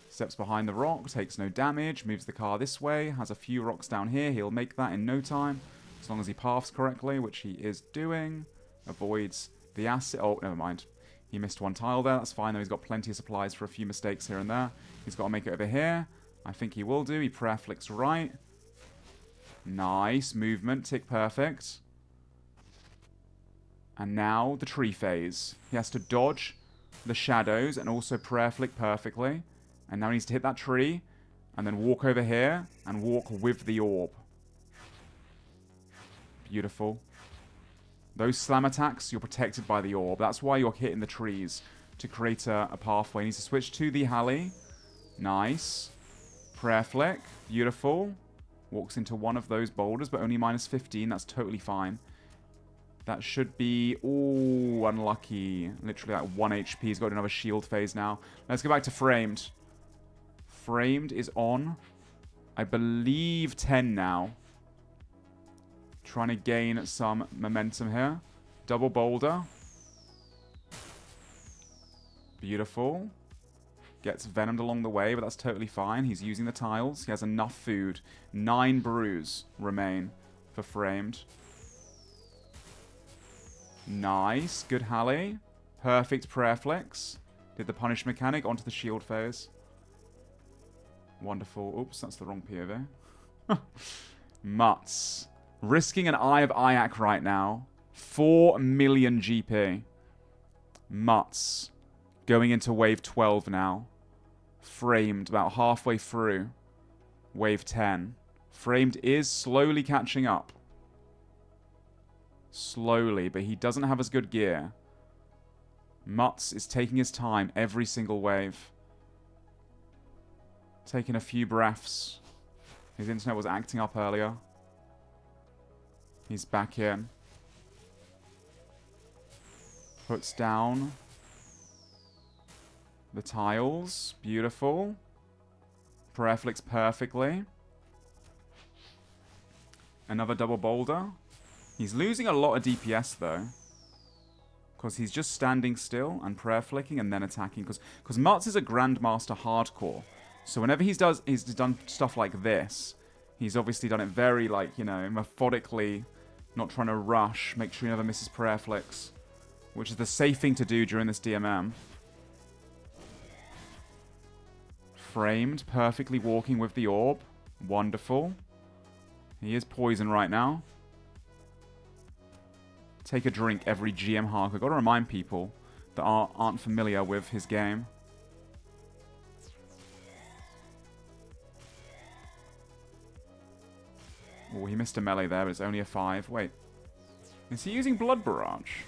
Steps behind the rock. Takes no damage. Moves the car this way. Has a few rocks down here. He'll make that in no time. As long as he paths correctly, which he is doing. Avoids the acid. Oh, never mind. He missed 1 tile there. That's fine, though. He's got plenty of supplies for a few mistakes here and there. He's got to make it over here. I think he will do. He prayer flicks right. Nice. Movement. Tick perfect. And now the tree phase. He has to dodge the shadows and also prayer flick perfectly. And now he needs to hit that tree. And then walk over here. And walk with the orb. Beautiful. Those slam attacks, you're protected by the orb. That's why you're hitting the trees. To create a pathway. He needs to switch to the Halley. Nice. Prayer flick. Beautiful. Walks into one of those boulders, but only minus 15. That's totally fine. That should be... Ooh, unlucky. Literally like 1 HP. He's got another shield phase now. Let's go back to Framed. Framed is on, I believe, 10 now. Trying to gain some momentum here. Double boulder. Beautiful. Gets venomed along the way, but that's totally fine. He's using the tiles. He has enough food. 9 brews remain for Framed. Nice. Good Hallie. Perfect prayer flicks. Did the punish mechanic onto the shield phase. Wonderful. Oops, that's the wrong POV. Mutts. Risking an Eye of Ayak right now. 4 million GP. Mutts. Going into wave 12 now. Framed about halfway through. Wave 10. Framed is slowly catching up. Slowly, but he doesn't have as good gear. Mutts is taking his time every single wave. Taking a few breaths. His internet was acting up earlier. He's back in. Puts down the tiles. Beautiful. Prayer flicks perfectly. Another double boulder. He's losing a lot of DPS though. Because he's just standing still and prayer flicking and then attacking. Because Mutts is a Grandmaster hardcore. So whenever he's done stuff like this, he's obviously done it very, like, you know, methodically, not trying to rush, make sure he never misses prayer flicks, which is the safe thing to do during this DMM. Framed, perfectly walking with the orb. Wonderful. He is poison right now. Take a drink every GM hardcore. Got to remind people that aren't familiar with his game. Oh, he missed a melee there, but it's only a 5. Wait. Is he using Blood Barrage?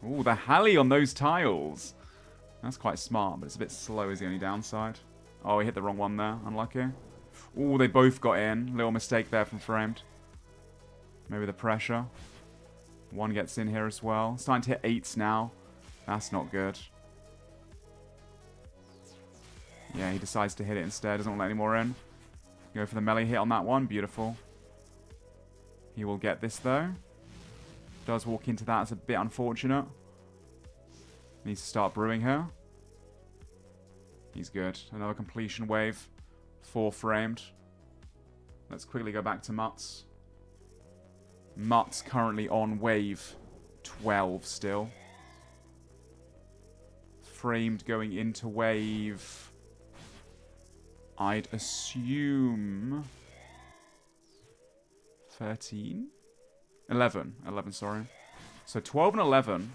Oh, the Hallie on those tiles. That's quite smart, but it's a bit slow is the only downside. Oh, he hit the wrong one there. Unlucky. Oh, they both got in. Little mistake there from Framed. Maybe the pressure. One gets in here as well. Starting to hit 8s now. That's not good. Yeah, he decides to hit it instead. Doesn't want to let any more in. Go for the melee hit on that one. Beautiful. He will get this, though. Does walk into that. It's a bit unfortunate. Needs to start brewing here. He's good. Another completion wave. 4 Framed. Let's quickly go back to Mutts. Mutts currently on wave 12 still. Framed going into wave... I'd assume... 13? 11. 11, sorry. So 12 and 11.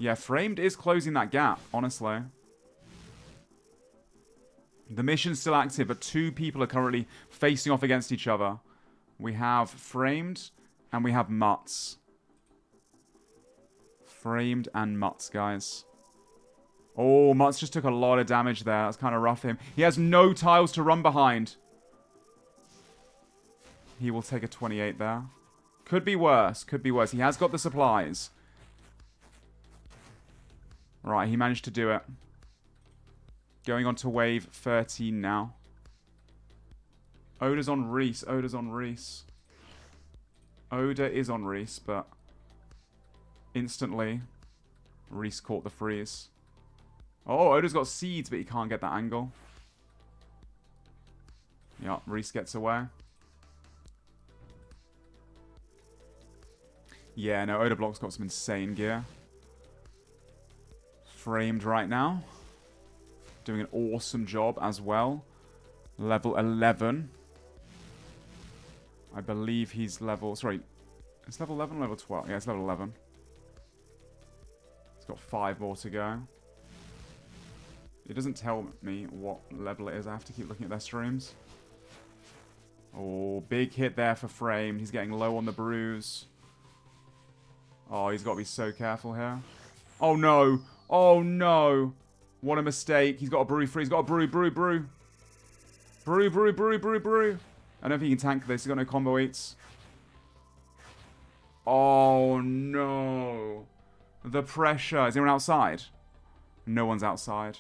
Yeah, Framed is closing that gap, honestly. The mission's still active, but 2 people are currently facing off against each other. We have Framed and we have Mutts. Framed and Mutts, guys. Oh, Mutts just took a lot of damage there. That's kind of rough for him. He has no tiles to run behind. He will take a 28 there. Could be worse. Could be worse. He has got the supplies. Right, he managed to do it. Going on to wave 13 now. Oda's on Reese. Oda's on Reese. Oda is on Reese, but instantly Reese caught the freeze. Oh, Oda's got seeds, but he can't get that angle. Yeah, Reese gets away. Yeah, no, Oda Block's got some insane gear. Framed right now. Doing an awesome job as well. Level 11. I believe he's level... Sorry. It's level 11 or level 12? Yeah, it's level 11. He's got 5 more to go. It doesn't tell me what level it is. I have to keep looking at their streams. Oh, big hit there for Framed. He's getting low on the bruise. Oh, he's got to be so careful here. Oh, no. Oh, no. What a mistake. He's got a brew free. He's got a brew. Brew. Brew, brew, brew, brew, brew. I don't think he can tank this. He's got no combo eats. Oh, no. The pressure. Is anyone outside? No one's outside.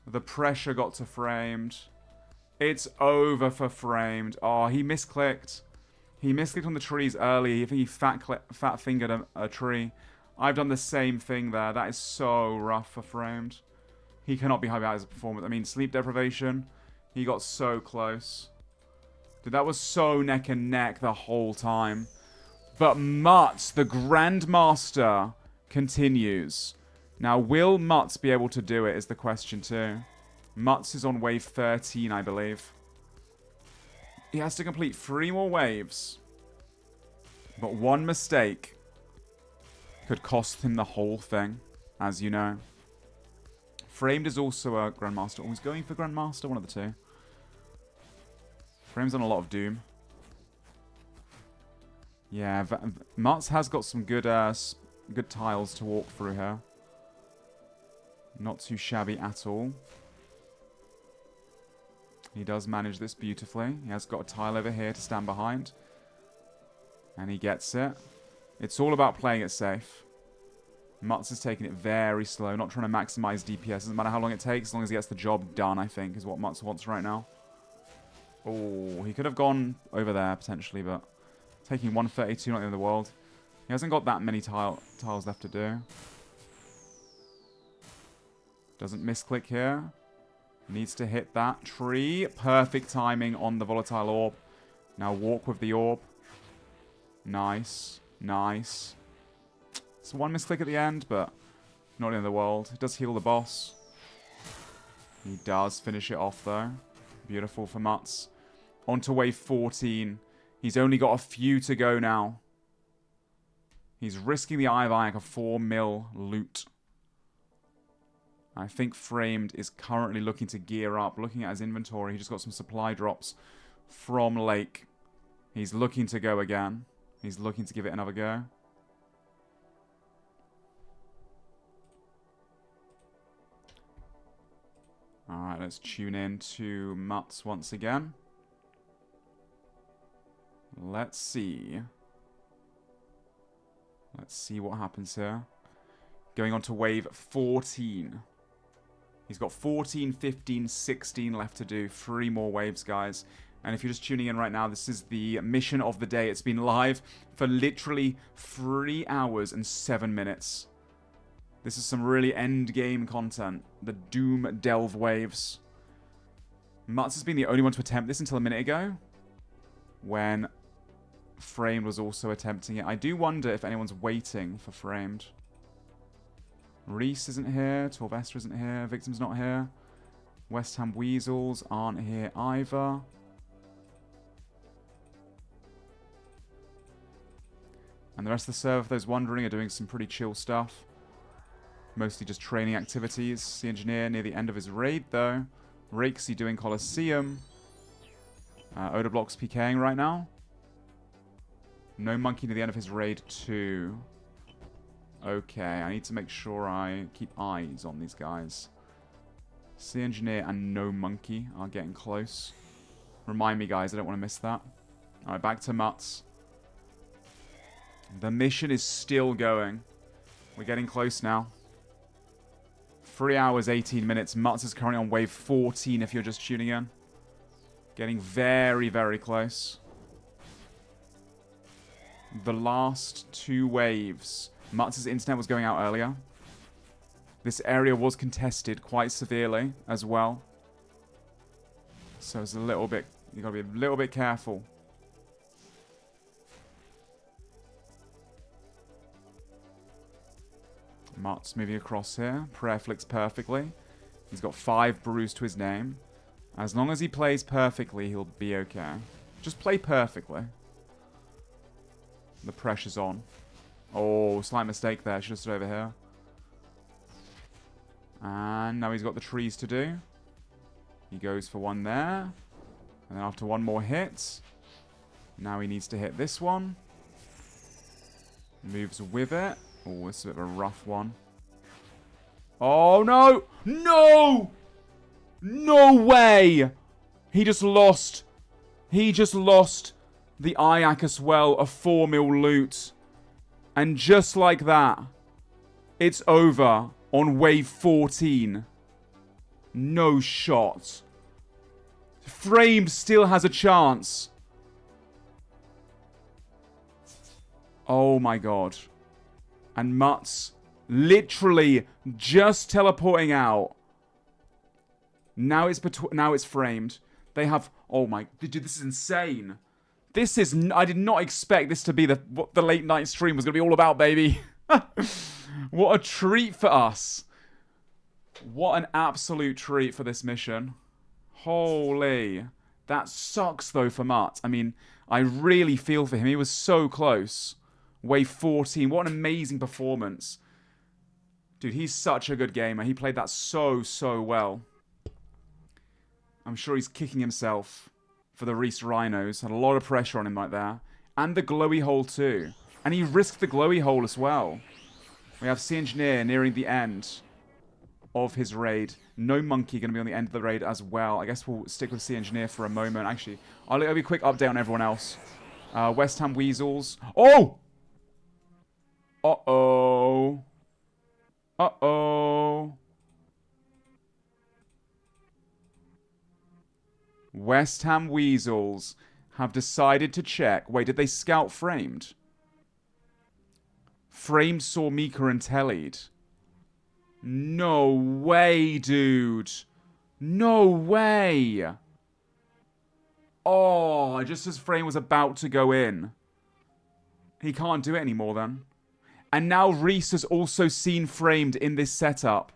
The pressure got to Framed. It's over for Framed. Oh, he misclicked. He misclicked on the trees early. I think he fat fingered a tree. I've done the same thing there. That is so rough for Framed. He cannot be happy about his performance. I mean, sleep deprivation. He got so close. Dude, that was so neck and neck the whole time. But Mutz, the Grandmaster, continues. Now, will Mutz be able to do it is the question too. Mutz is on wave 13, I believe. He has to complete 3 more waves. But one mistake could cost him the whole thing, as you know. Framed is also a Grandmaster. Oh, he's going for Grandmaster, one of the two. Frame's on a lot of Doom. Yeah, Mutz has got some good good tiles to walk through here. Not too shabby at all. He does manage this beautifully. He has got a tile over here to stand behind. And he gets it. It's all about playing it safe. Mutz is taking it very slow, not trying to maximize DPS. Doesn't matter how long it takes, as long as he gets the job done, I think, is what Mutz wants right now. Oh, he could have gone over there, potentially, but taking 132, not the end of the world. He hasn't got that many tiles left to do. Doesn't misclick here. Needs to hit that tree. Perfect timing on the volatile orb. Now walk with the orb. Nice. Nice. It's one misclick at the end, but not in the world. It does heal the boss. He does finish it off, though. Beautiful for Mutz. On to wave 14. He's only got a few to go now. He's risking the Eye of Ike, a 4 mil loot. I think Framed is currently looking to gear up. Looking at his inventory, he just got some supply drops from Lake. He's looking to go again. He's looking to give it another go. Alright, let's tune in to Mutz once again. Let's see. Let's see what happens here. Going on to wave 14. He's got 14, 15, 16 left to do. 3 more waves, guys. And if you're just tuning in right now, this is the mission of the day. It's been live for literally 3 hours and 7 minutes. This is some really end-game content. The Doom Delve waves. Mutz has been the only one to attempt this until a minute ago, when Framed was also attempting it. I do wonder if anyone's waiting for Framed. Reese isn't here. Torvester isn't here. Victim's not here. West Ham Weasels aren't here either. And the rest of the server, for those wondering, are doing some pretty chill stuff. Mostly just training activities. The engineer near the end of his raid, though. Rakesy doing Colosseum. Odoblock's PKing right now. No monkey near the end of his raid, too. Okay, I need to make sure I keep eyes on these guys. Sea Engineer and No Monkey are getting close. Remind me, guys, I don't want to miss that. Alright, back to Mutz. The mission is still going. We're getting close now. 3 hours, 18 minutes. Mutz is currently on wave 14 if you're just tuning in. Getting very, very close. The last 2 waves. Mutz's internet was going out earlier. This area was contested quite severely as well. So it's a little bit... you gotta be a little bit careful. Mutz moving across here. Prayer flicks perfectly. He's got 5 brews to his name. As long as he plays perfectly, he'll be okay. Just play perfectly. The pressure's on. Oh, slight mistake there. Should have stood over here. And now he's got the trees to do. He goes for one there. And then after one more hit, now he needs to hit this one. Moves with it. Oh, this is a bit of a rough one. Oh, no! No! No way! He just lost. He just lost the Ayak as well. A 4 mil loot. And just like that, it's over on wave 14. No shot. Framed still has a chance. Oh my god. And Mutts literally just teleporting out. Now it's framed. They have... Oh my... Dude, this is insane. This is... I did not expect this to be what the late night stream was going to be all about, baby. What a treat for us. What an absolute treat for this mission. Holy. That sucks, though, for Mutt. I mean, I really feel for him. He was so close. Wave 14. What an amazing performance. Dude, he's such a good gamer. He played that so, so well. I'm sure he's kicking himself for the Reese Rhinos. Had a lot of pressure on him right there. And the glowy hole, too. And he risked the glowy hole as well. We have Sea Engineer nearing the end of his raid. No Monkey going to be on the end of the raid as well. I guess we'll stick with Sea Engineer for a moment. Actually, I'll give you a quick update on everyone else. West Ham Weasels. Oh! Uh-oh. Uh-oh. West Ham Weasels have decided to check. Wait, did they scout Framed? Framed saw Mika and Tellied. No way, dude. No way. Oh, just as Frame was about to go in. He can't do it anymore then. And now Reese has also seen Framed in this setup.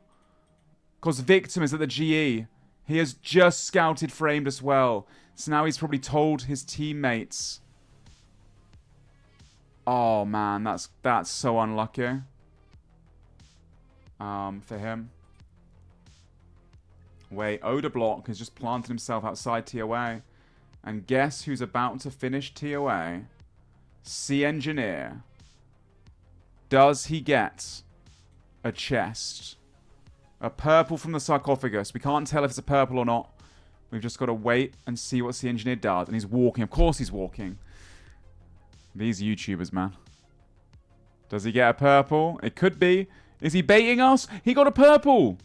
Because Victim is at the GE. He has just scouted Framed as well. So now he's probably told his teammates. Oh, man. That's so unlucky. For him. Wait, Odablock has just planted himself outside TOA. And guess who's about to finish TOA? Sea Engineer. Does he get a chest? A purple from the sarcophagus. We can't tell if it's a purple or not. We've just got to wait and see what Sea Engineer does. And he's walking. Of course he's walking. These YouTubers, man. Does he get a purple? It could be. Is he baiting us? He got a purple.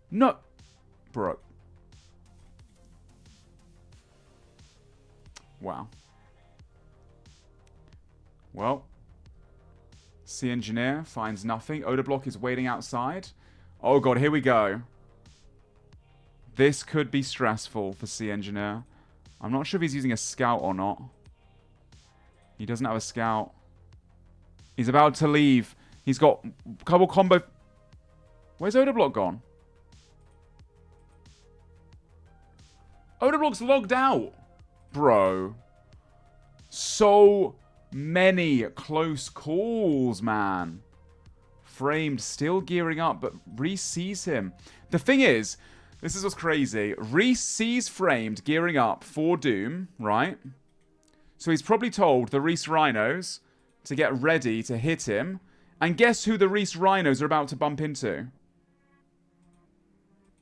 No. Bro. Wow. Well. Sea Engineer finds nothing. Odablock is waiting outside. Oh god, here we go. This could be stressful for Sea Engineer. I'm not sure if he's using a scout or not. He doesn't have a scout. He's about to leave. He's got a couple combo... Where's Odablock gone? Odablock's logged out. Bro. So many close calls, man. Framed still gearing up, but Reese sees him. The thing is, this is what's crazy. Reese sees Framed gearing up for Doom, right? So he's probably told the Reese Rhinos to get ready to hit him. And guess who the Reese Rhinos are about to bump into?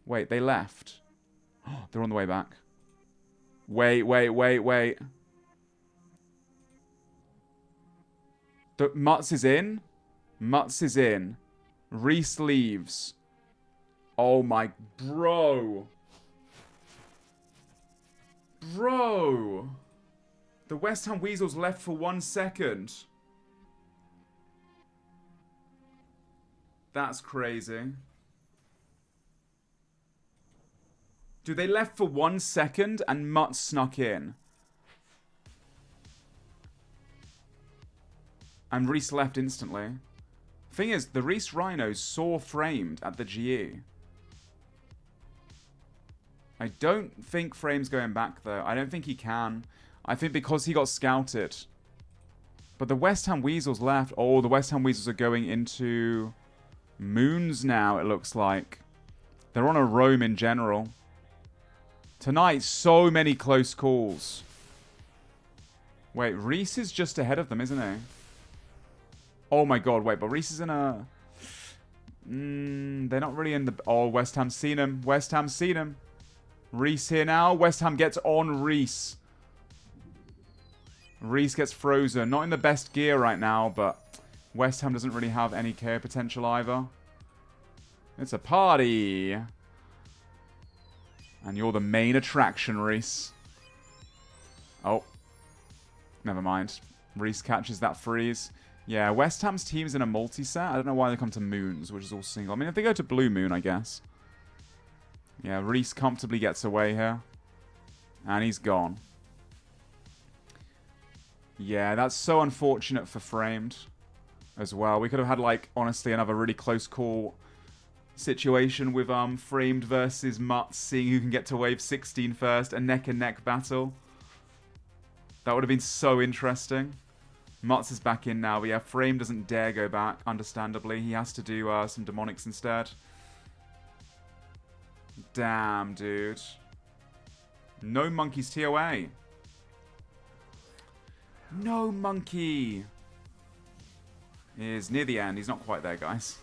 Wait, they left. Oh, they're on the way back. Wait. Mutts is in. Mutts is in. Reese leaves. Oh my... Bro. Bro. The West Ham Weasels left for 1 second. That's crazy. Dude, they left for 1 second and Mutt snuck in. And Reese left instantly. Thing is, the Reese Rhinos saw Framed at the GE. I don't think Frame's going back, though. I don't think he can. I think because he got scouted. But the West Ham Weasels left. Oh, the West Ham Weasels are going into Moons now, it looks like. They're on a roam in general. Tonight, so many close calls. Wait, Reese is just ahead of them, isn't he? Oh my god, wait, but Reese is in a... they're not really in the... Oh, West Ham's seen him. West Ham's seen him. Reese here now. West Ham gets on Reese. Reese gets frozen. Not in the best gear right now, but West Ham doesn't really have any care potential either. It's a party. And you're the main attraction, Reese. Oh. Never mind. Reese catches that freeze. Yeah, West Ham's team's in a multi-set. I don't know why they come to Moons, which is all single. I mean, if they go to Blue Moon, I guess. Yeah, Reese comfortably gets away here. And he's gone. Yeah, that's so unfortunate for Framed as well. We could have had, like, honestly, another really close call situation with Framed versus Mutts, seeing who can get to wave 16 first, a neck-and-neck battle. That would have been so interesting. Mutts is back in now, but yeah, Frame doesn't dare go back, understandably. He has to do some demonics instead. Damn, dude. No monkeys TOA. No monkey. Is near the end. He's not quite there, guys.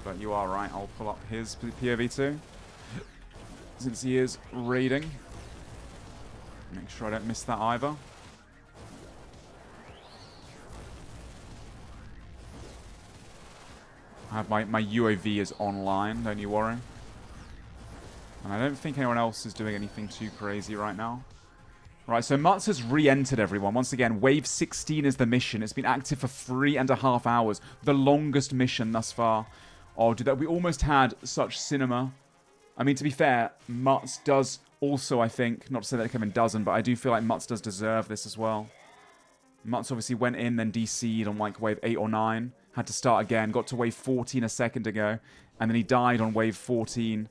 But you are right. I'll pull up his POV too. Since he is raiding. Make sure I don't miss that either. I have my UAV is online, don't you worry. And I don't think anyone else is doing anything too crazy right now. Right, so Mutz has re-entered everyone. Once again, Wave 16 is the mission. It's been active for 3.5 hours. The longest mission thus far. Oh, dude, that we almost had such cinema. I mean, to be fair, Mutz does also, I think, not to say that Kevin doesn't, but I do feel like Mutz does deserve this as well. Mutz obviously went in, then DC'd on like wave 8 or 9. Had to start again. Got to wave 14 a second ago. And then he died on wave 14.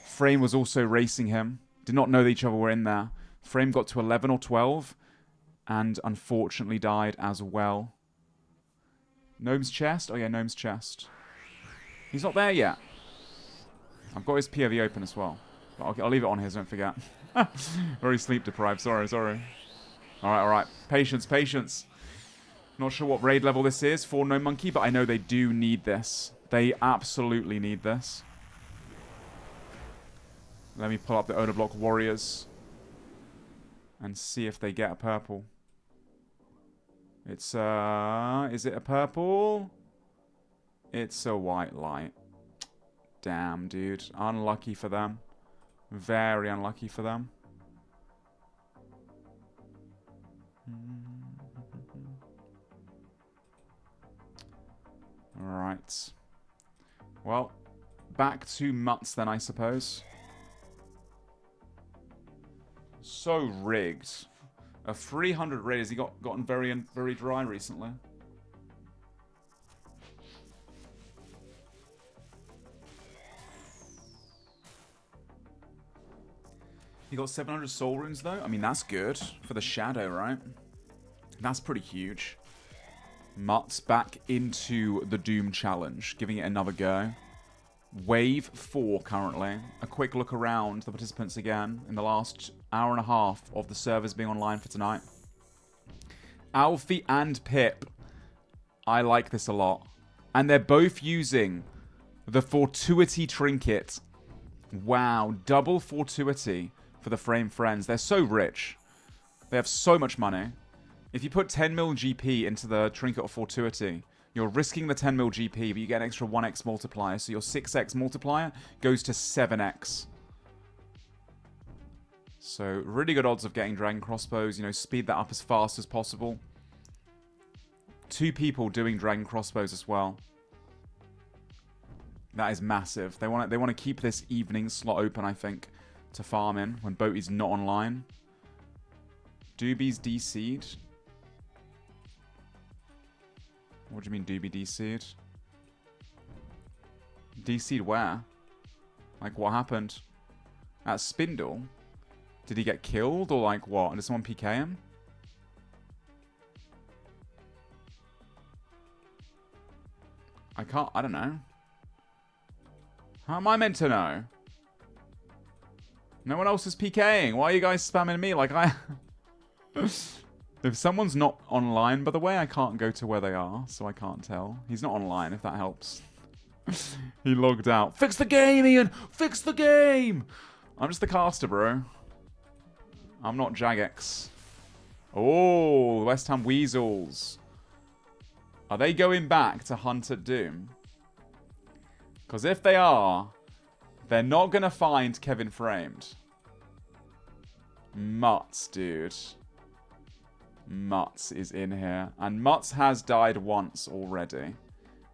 Frame was also racing him. Did not know that each other were in there. Frame got to 11 or 12. And unfortunately died as well. Gnome's chest? Oh yeah, Gnome's chest. He's not there yet. I've got his POV open as well. But I'll leave it on here so don't forget. Very sleep deprived. Sorry. Alright. Patience. Not sure what raid level this is for No Monkey, but I know they do need this. They absolutely need this. Let me pull up the Owner Block Warriors and see if they get a purple. It's, is it a purple? It's a white light. Damn, dude. Unlucky for them. Very unlucky for them. Alright. Well, back to Mutts then, I suppose. So rigged. A 300 raid. Has he gotten very dry recently? He got 700 soul runes though. I mean, that's good for the shadow, right? That's pretty huge. Mutts back into the Doom challenge, giving it another go. Wave 4 currently. A quick look around the participants again in the last hour and a half of the servers being online for tonight. Alfie and Pip. I like this a lot. And they're both using the Fortuity Trinket. Wow, double Fortuity for the Frame Friends. They're so rich. They have so much money. If you put 10 mil GP into the Trinket of Fortuity, you're risking the 10 mil GP, but you get an extra 1x multiplier. So your 6x multiplier goes to 7x. So really good odds of getting Dragon Crossbows. You know, speed that up as fast as possible. 2 people doing Dragon Crossbows as well. That is massive. They want to keep this evening slot open, I think, to farm in when Boaty's not online. Doobie's DC'd. What do you mean Doobie DC'd? DC'd where? Like, what happened? At Spindle? Did he get killed or like what? Did someone PK him? I don't know. How am I meant to know? No one else is PKing. Why are you guys spamming me like I... If someone's not online, by the way, I can't go to where they are, so I can't tell. He's not online, if that helps. He logged out. Fix the game, Ian! Fix the game! I'm just the caster, bro. I'm not Jagex. Oh, West Ham Weasels. Are they going back to Hunt at Doom? Because if they are, they're not going to find Kevin Framed. Mutts, dude. Mutz is in here. And Mutz has died once already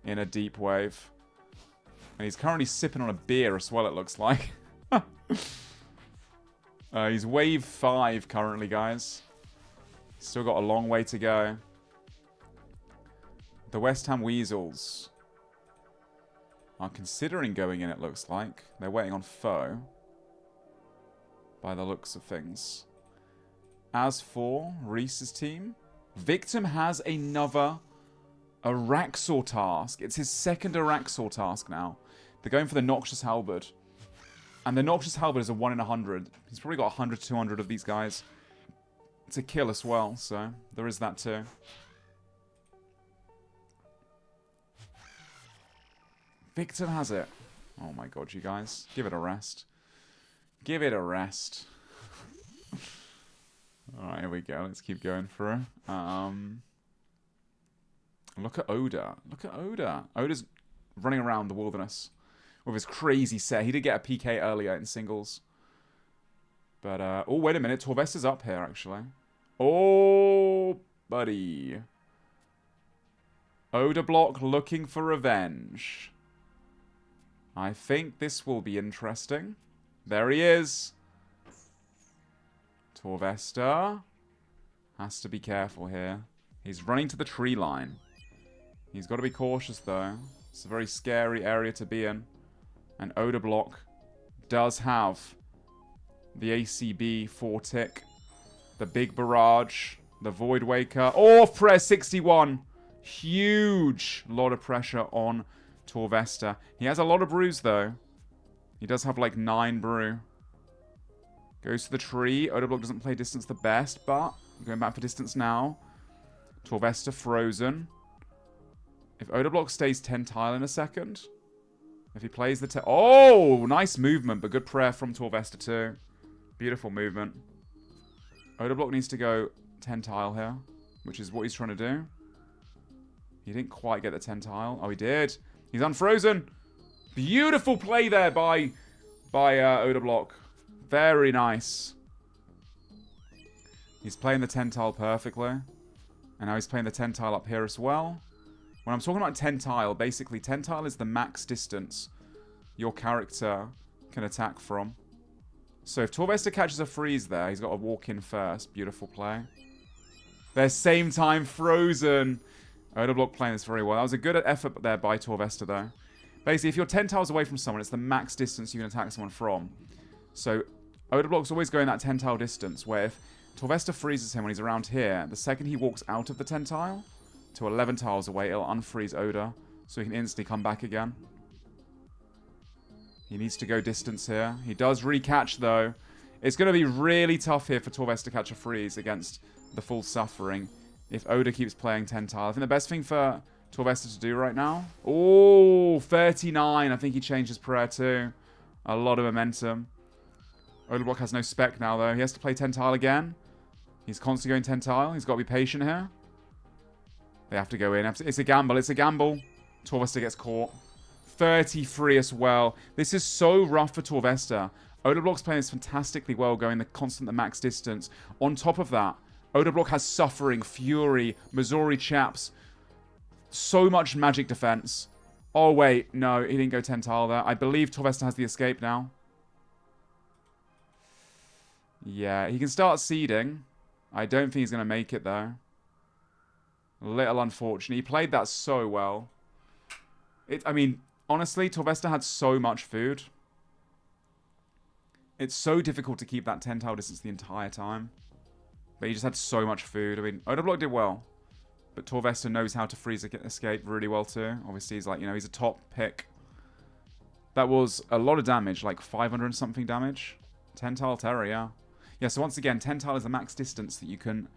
in a deep wave. And he's currently sipping on a beer as well, it looks like. He's wave 5 currently, guys. Still got a long way to go. The West Ham Weasels are considering going in, it looks like. They're waiting on Foe, by the looks of things. As for Reese's team, Victim has another Araxor task. It's his second Araxor task now. They're going for the Noxious Halberd. And the Noxious Halberd is a 1 in 100. He's probably got 100, 200 of these guys to kill as well, so there is that too. Victim has it. Oh my god, you guys. Give it a rest. Give it a rest. Alright, here we go. Let's keep going through. Look at Oda. Look at Oda. Oda's running around the wilderness with his crazy set. He did get a PK earlier in singles. But, oh, wait a minute. Torvesta's up here, actually. Oh, buddy. Oda block looking for revenge. I think this will be interesting. There he is. Torvesta has to be careful here. He's running to the tree line. He's got to be cautious, though. It's a very scary area to be in. And Oda block does have the ACB 4-tick, the big barrage, the Void Waker. Oh, prayer 61. Huge lot of pressure on Torvesta. He has a lot of brews, though. He does have like 9 brew. Goes to the tree. Odablock doesn't play distance the best, but going back for distance now. Torvesta frozen. If Odablock stays 10 tile in a second. If he plays the... Oh, nice movement, but good prayer from Torvesta too. Beautiful movement. Odablock needs to go 10 tile here, which is what he's trying to do. He didn't quite get the 10 tile. Oh, he did. He's unfrozen. Beautiful play there by Odablock. Very nice. He's playing the 10 tile perfectly. And now he's playing the 10 tile up here as well. When I'm talking about 10 tile, basically 10 tile is the max distance your character can attack from. So if Torvesta catches a freeze there, he's got to walk in first. Beautiful play. They're same time frozen. Odablock playing this very well. That was a good effort there by Torvesta, though. Basically, if you're 10 tiles away from someone, it's the max distance you can attack someone from. So Odablock's always going that 10 tile distance, where if Torvesta freezes him when he's around here, the second he walks out of the 10 tile to 11 tiles away, it'll unfreeze Oda, so he can instantly come back again. He needs to go distance here. He does recatch, though. It's going to be really tough here for Torvesta to catch a freeze against the full suffering if Oda keeps playing 10 tile. I think the best thing for Torvesta to do right now... Oh, 39. I think he changed his prayer too. A lot of momentum. Odablock has no spec now, though. He has to play 10 tile again. He's constantly going 10 tile. He's got to be patient here. They have to go in. It's a gamble. It's a gamble. Torvesta gets caught. 33 as well. This is so rough for Torvesta. Odablock's playing this fantastically well, going the constant, the max distance. On top of that, Odablock has Suffering, Fury, Missouri Chaps. So much magic defense. Oh, wait. No, he didn't go 10 tile there. I believe Torvesta has the escape now. Yeah, he can start seeding. I don't think he's going to make it, though. A little unfortunate. He played that so well. I mean, honestly, Torvesta had so much food. It's so difficult to keep that 10 tile distance the entire time. But he just had so much food. I mean, Odablock did well. But Torvesta knows how to freeze escape really well too. Obviously, he's like, you know, he's a top pick. That was a lot of damage, like 500 and something damage. 10 tile terror, yeah. Yeah, so once again, 10 tile is the max distance that you can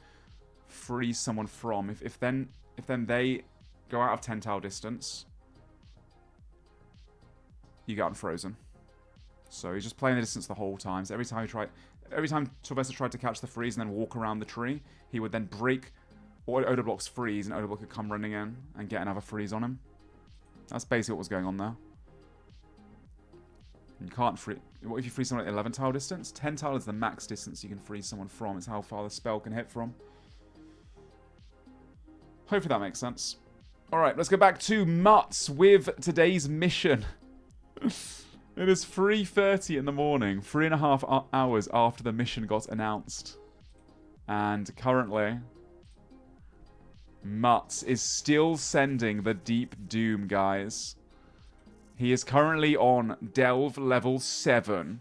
freeze someone from. If then they go out of 10 tile distance, you get unfrozen. So he's just playing the distance the whole time. So every time Torvesta tried to catch the freeze and then walk around the tree, he would then break Odablock's freeze, and Odablock could come running in and get another freeze on him. That's basically what was going on there. You can't freeze... What if you freeze someone at 11 tile distance? 10 tile is the max distance you can freeze someone from. It's how far the spell can hit from. Hopefully that makes sense. All right, let's go back to Mutts with today's mission. It is 3:30 in the morning, 3.5 hours after the mission got announced. And currently, Mutts is still sending the Deep Doom, guys. He is currently on Delve level 7.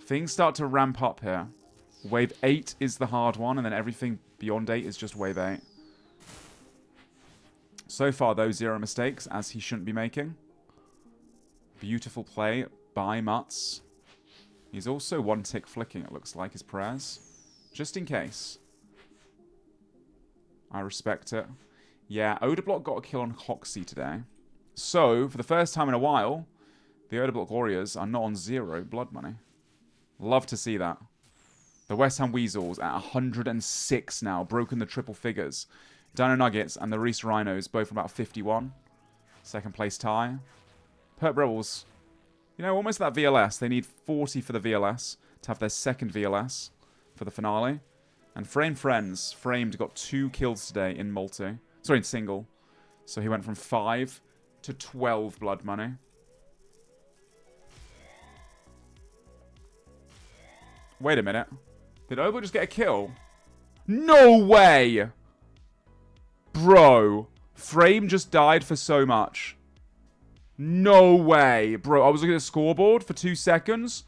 Things start to ramp up here. Wave 8 is the hard one, and then everything beyond 8 is just wave 8. So far, though, 0 mistakes, as he shouldn't be making. Beautiful play by Mutts. He's also 1 tick flicking, it looks like, his prayers. Just in case. I respect it. Yeah, Odablock got a kill on Hoxie today. So, for the first time in a while, the Odablock Warriors are not on 0 blood money. Love to see that. The West Ham Weasels at 106 now, broken the triple figures. Dino Nuggets and the Reese Rhinos both about 51. Second place tie. Perp Rebels, you know, almost that VLS. They need 40 for the VLS to have their second VLS for the finale. And Frame Friends, Framed got 2 kills today in multi. Sorry, in single. So he went from 5 to 12 blood money. Wait a minute. Did Obo just get a kill? No way! Bro. Frame just died for so much. No way. Bro, I was looking at the scoreboard for 2 seconds.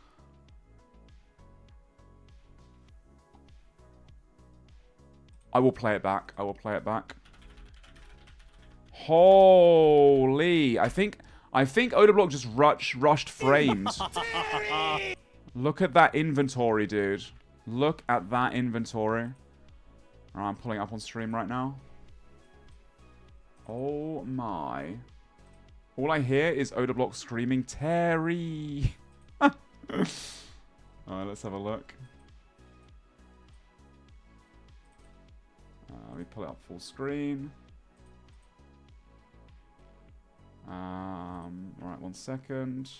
I will play it back. I will play it back. Holy. I think Odablock just rushed Framed. Look at that inventory, dude. Look at that inventory. Alright, I'm pulling it up on stream right now. Oh my. All I hear is Odablock screaming, Terry! Alright, let's have a look. Let me pull it up full screen. Alright, 1 second.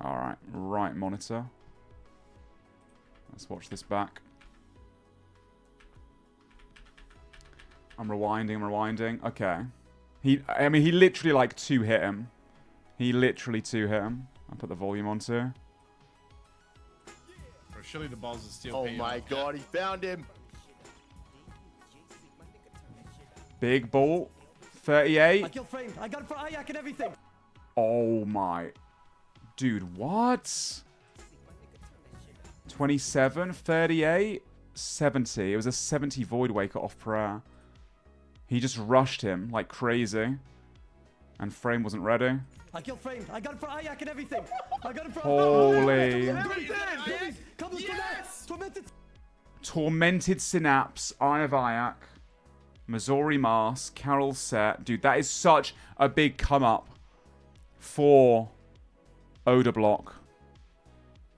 Alright, right monitor. Let's watch this back. I'm rewinding. Okay. I mean, he literally like 2-hit him. He literally 2-hit him. I'll put the volume on too. Surely the balls is still. Oh my god, he found him. Big ball. 38. I killed Frame. I got it for Ayak and everything. Oh my. Dude, what? 27, 38, 70. It was a 70 Void Waker off prayer. He just rushed him like crazy. And Frame wasn't ready. I killed Frame. I got it for Ayak and everything. I got it for Holy. Yes! Tormented Synapse, Eye of Ayak, Missouri Mars, Carol Set. Dude, that is such a big come up for Odablock.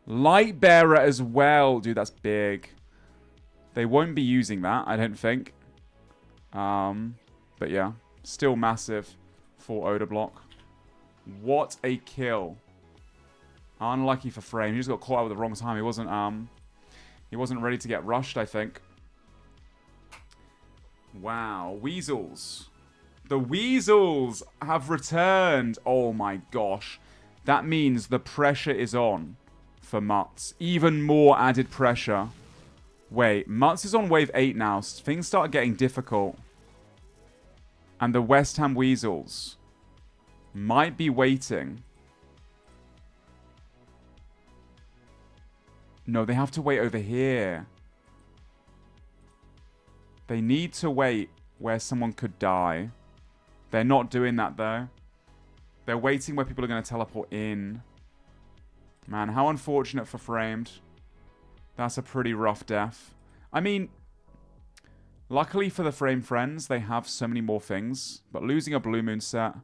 Lightbearer as well. Dude, that's big. They won't be using that, I don't think. But yeah, still massive for Odablock. What a kill. Unlucky for Frame. He just got caught out at the wrong time. He wasn't ready to get rushed, I think. Wow. Weasels. The Weasels have returned. Oh my gosh. That means the pressure is on for Mutts. Even more added pressure. Wait, Mutts is on wave 8 now. Things start getting difficult. And the West Ham Weasels might be waiting. No, they have to wait over here. They need to wait where someone could die. They're not doing that, though. They're waiting where people are going to teleport in. Man, how unfortunate for Framed. That's a pretty rough death. I mean, luckily for the Frame friends, they have so many more things. But losing a Blue Moon set,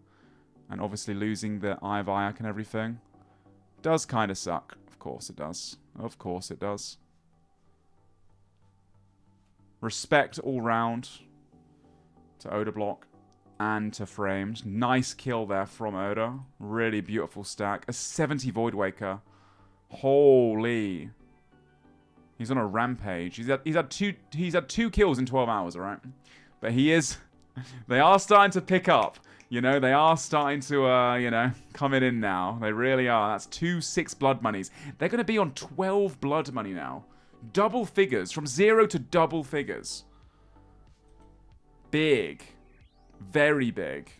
and obviously losing the Eye of Ayak and everything, does kind of suck. Of course it does. Of course it does. Respect all round to Odablock and to Framed. Nice kill there from Oda. Really beautiful stack. A 70 Void Waker. Holy. He's on a rampage. He's had two kills in 12 hours, all right? But he is... They are starting to pick up. You know, they are starting to, you know, coming in now. They really are. That's 2 6 blood monies. They're going to be on 12 blood money now. Double figures. From 0 to double figures. Big. Very big.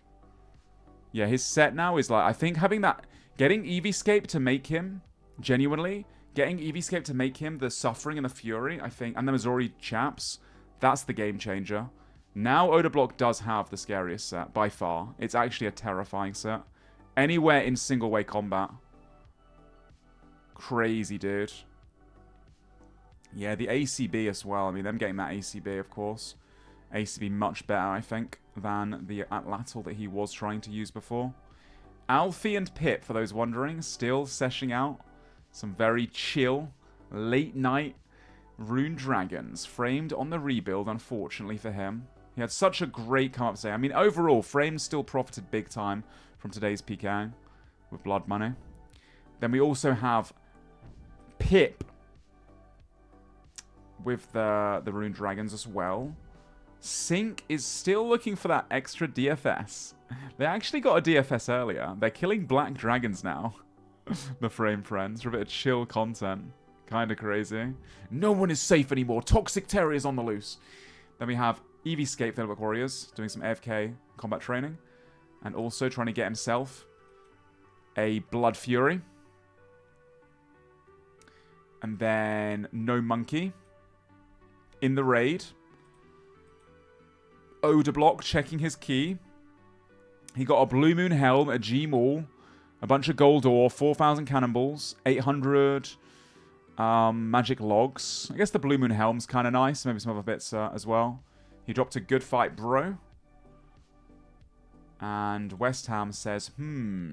Yeah, his set now is like... I think having that... Getting EVscape to make him... Genuinely... Getting EVscape to make him the Suffering and the Fury, I think... And the Missouri chaps. That's the game changer. Now Odablock does have the scariest set, by far. It's actually a terrifying set. Anywhere in single-way combat. Crazy, dude. Yeah, the ACB as well. I mean, them getting that ACB, of course. ACB much better, I think, than the Atlatl that he was trying to use before. Alfie and Pip, for those wondering, still seshing out some very chill, late-night Rune Dragons, framed on the rebuild, unfortunately for him. He had such a great come-up today. I mean, overall, Frame still profited big time from today's PK with blood money. Then we also have Pip with the Rune Dragons as well. Sync is still looking for that extra DFS. They actually got a DFS earlier. They're killing black dragons now. The Frame friends for a bit of chill content. Kind of crazy. No one is safe anymore. Toxic Terror is on the loose. Then we have EVscape, the Notebook Warriors, doing some AFK combat training. And also trying to get himself a Blood Fury. And then No Monkey in the raid. Odablock checking his key. He got a Blue Moon Helm, a G-Maul, a bunch of gold ore, 4,000 cannonballs, 800 magic logs. I guess the Blue Moon Helm's kind of nice. Maybe some other bits as well. He dropped a good fight, bro. And West Ham says, Wanna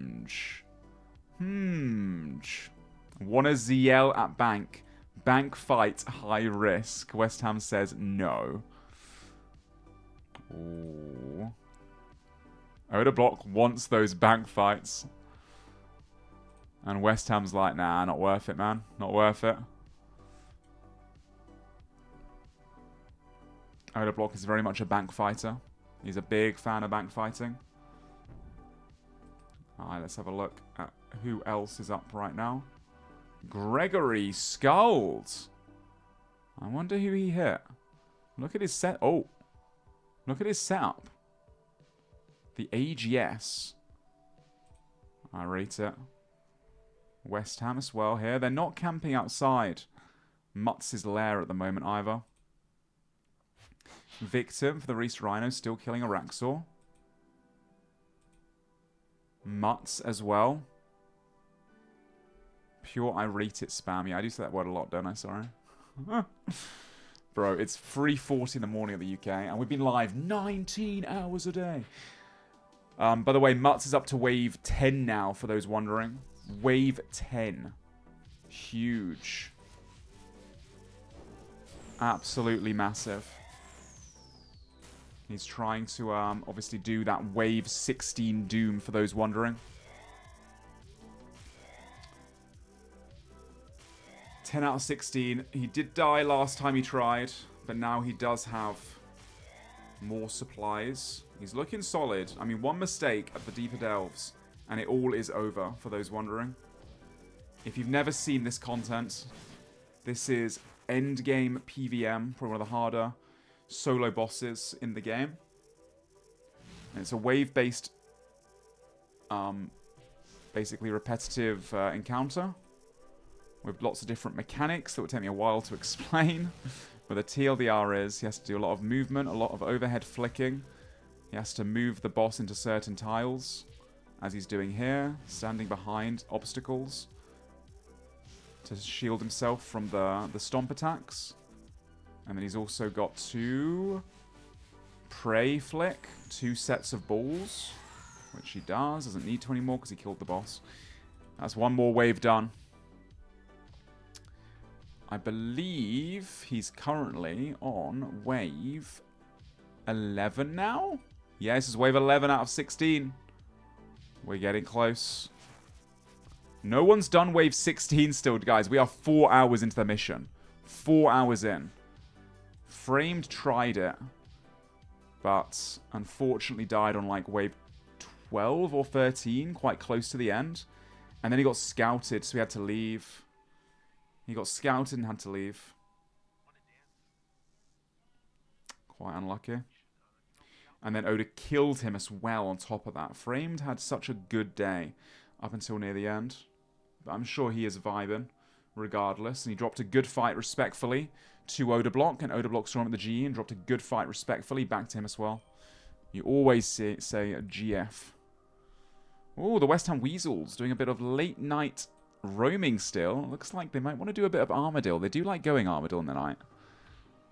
ZL at bank. Bank fight, high risk. West Ham says no. Ooh. Odablock wants those bank fights. And West Ham's like, nah, not worth it, man. Not worth it. Odablock is very much a bank fighter. He's a big fan of bank fighting. Alright, let's have a look at who else is up right now. Gregory Skulls. I wonder who he hit. Look at his set. Oh. Look at his setup. The AGS. I rate it. West Ham as well here. They're not camping outside Mutz's lair at the moment either. Victim for the Reese Rhino, still killing a Raxor. Mutz as well. Pure, I rate it spam. Yeah, I do say that word a lot, don't I? Sorry. Bro, it's 3:40 in the morning at the UK, and we've been live 19 hours a day. By the way, Mutz is up to wave 10 now, for those wondering. Wave 10. Huge. Absolutely massive. He's trying to obviously do that wave 16 doom, for those wondering. 10 out of 16. He did die last time he tried, but now he does have more supplies. He's looking solid. I mean, one mistake at the Deeper Delves, and it all is over, for those wondering. If you've never seen this content, this is endgame PVM, probably one of the harder solo bosses in the game. And it's a wave-based, basically repetitive encounter with lots of different mechanics that would take me a while to explain. But the TLDR is he has to do a lot of movement, a lot of overhead flicking. He has to move the boss into certain tiles, as he's doing here, standing behind obstacles to shield himself from the stomp attacks. And then he's also got 2 prey flick, 2 sets of balls, which he doesn't need to anymore because he killed the boss. That's one more wave done. I believe he's currently on wave 11 now? Yeah, this is wave 11 out of 16. We're getting close. No one's done wave 16 still, guys. We are 4 hours into the mission. 4 hours in. Framed tried it, but unfortunately died on like wave 12 or 13, quite close to the end. And then he got scouted, so he had to leave. He got scouted and had to leave. Quite unlucky. And then Oda killed him as well on top of that. Framed had such a good day up until near the end. But I'm sure he is vibing regardless. And he dropped a good fight respectfully to Oda Block. And Oda Block saw him at the GE and dropped a good fight respectfully back to him as well. You always say GF. Oh, the West Ham Weasels doing a bit of late night roaming still. Looks like they might want to do a bit of Armadillo. They do like going Armadillo in the night.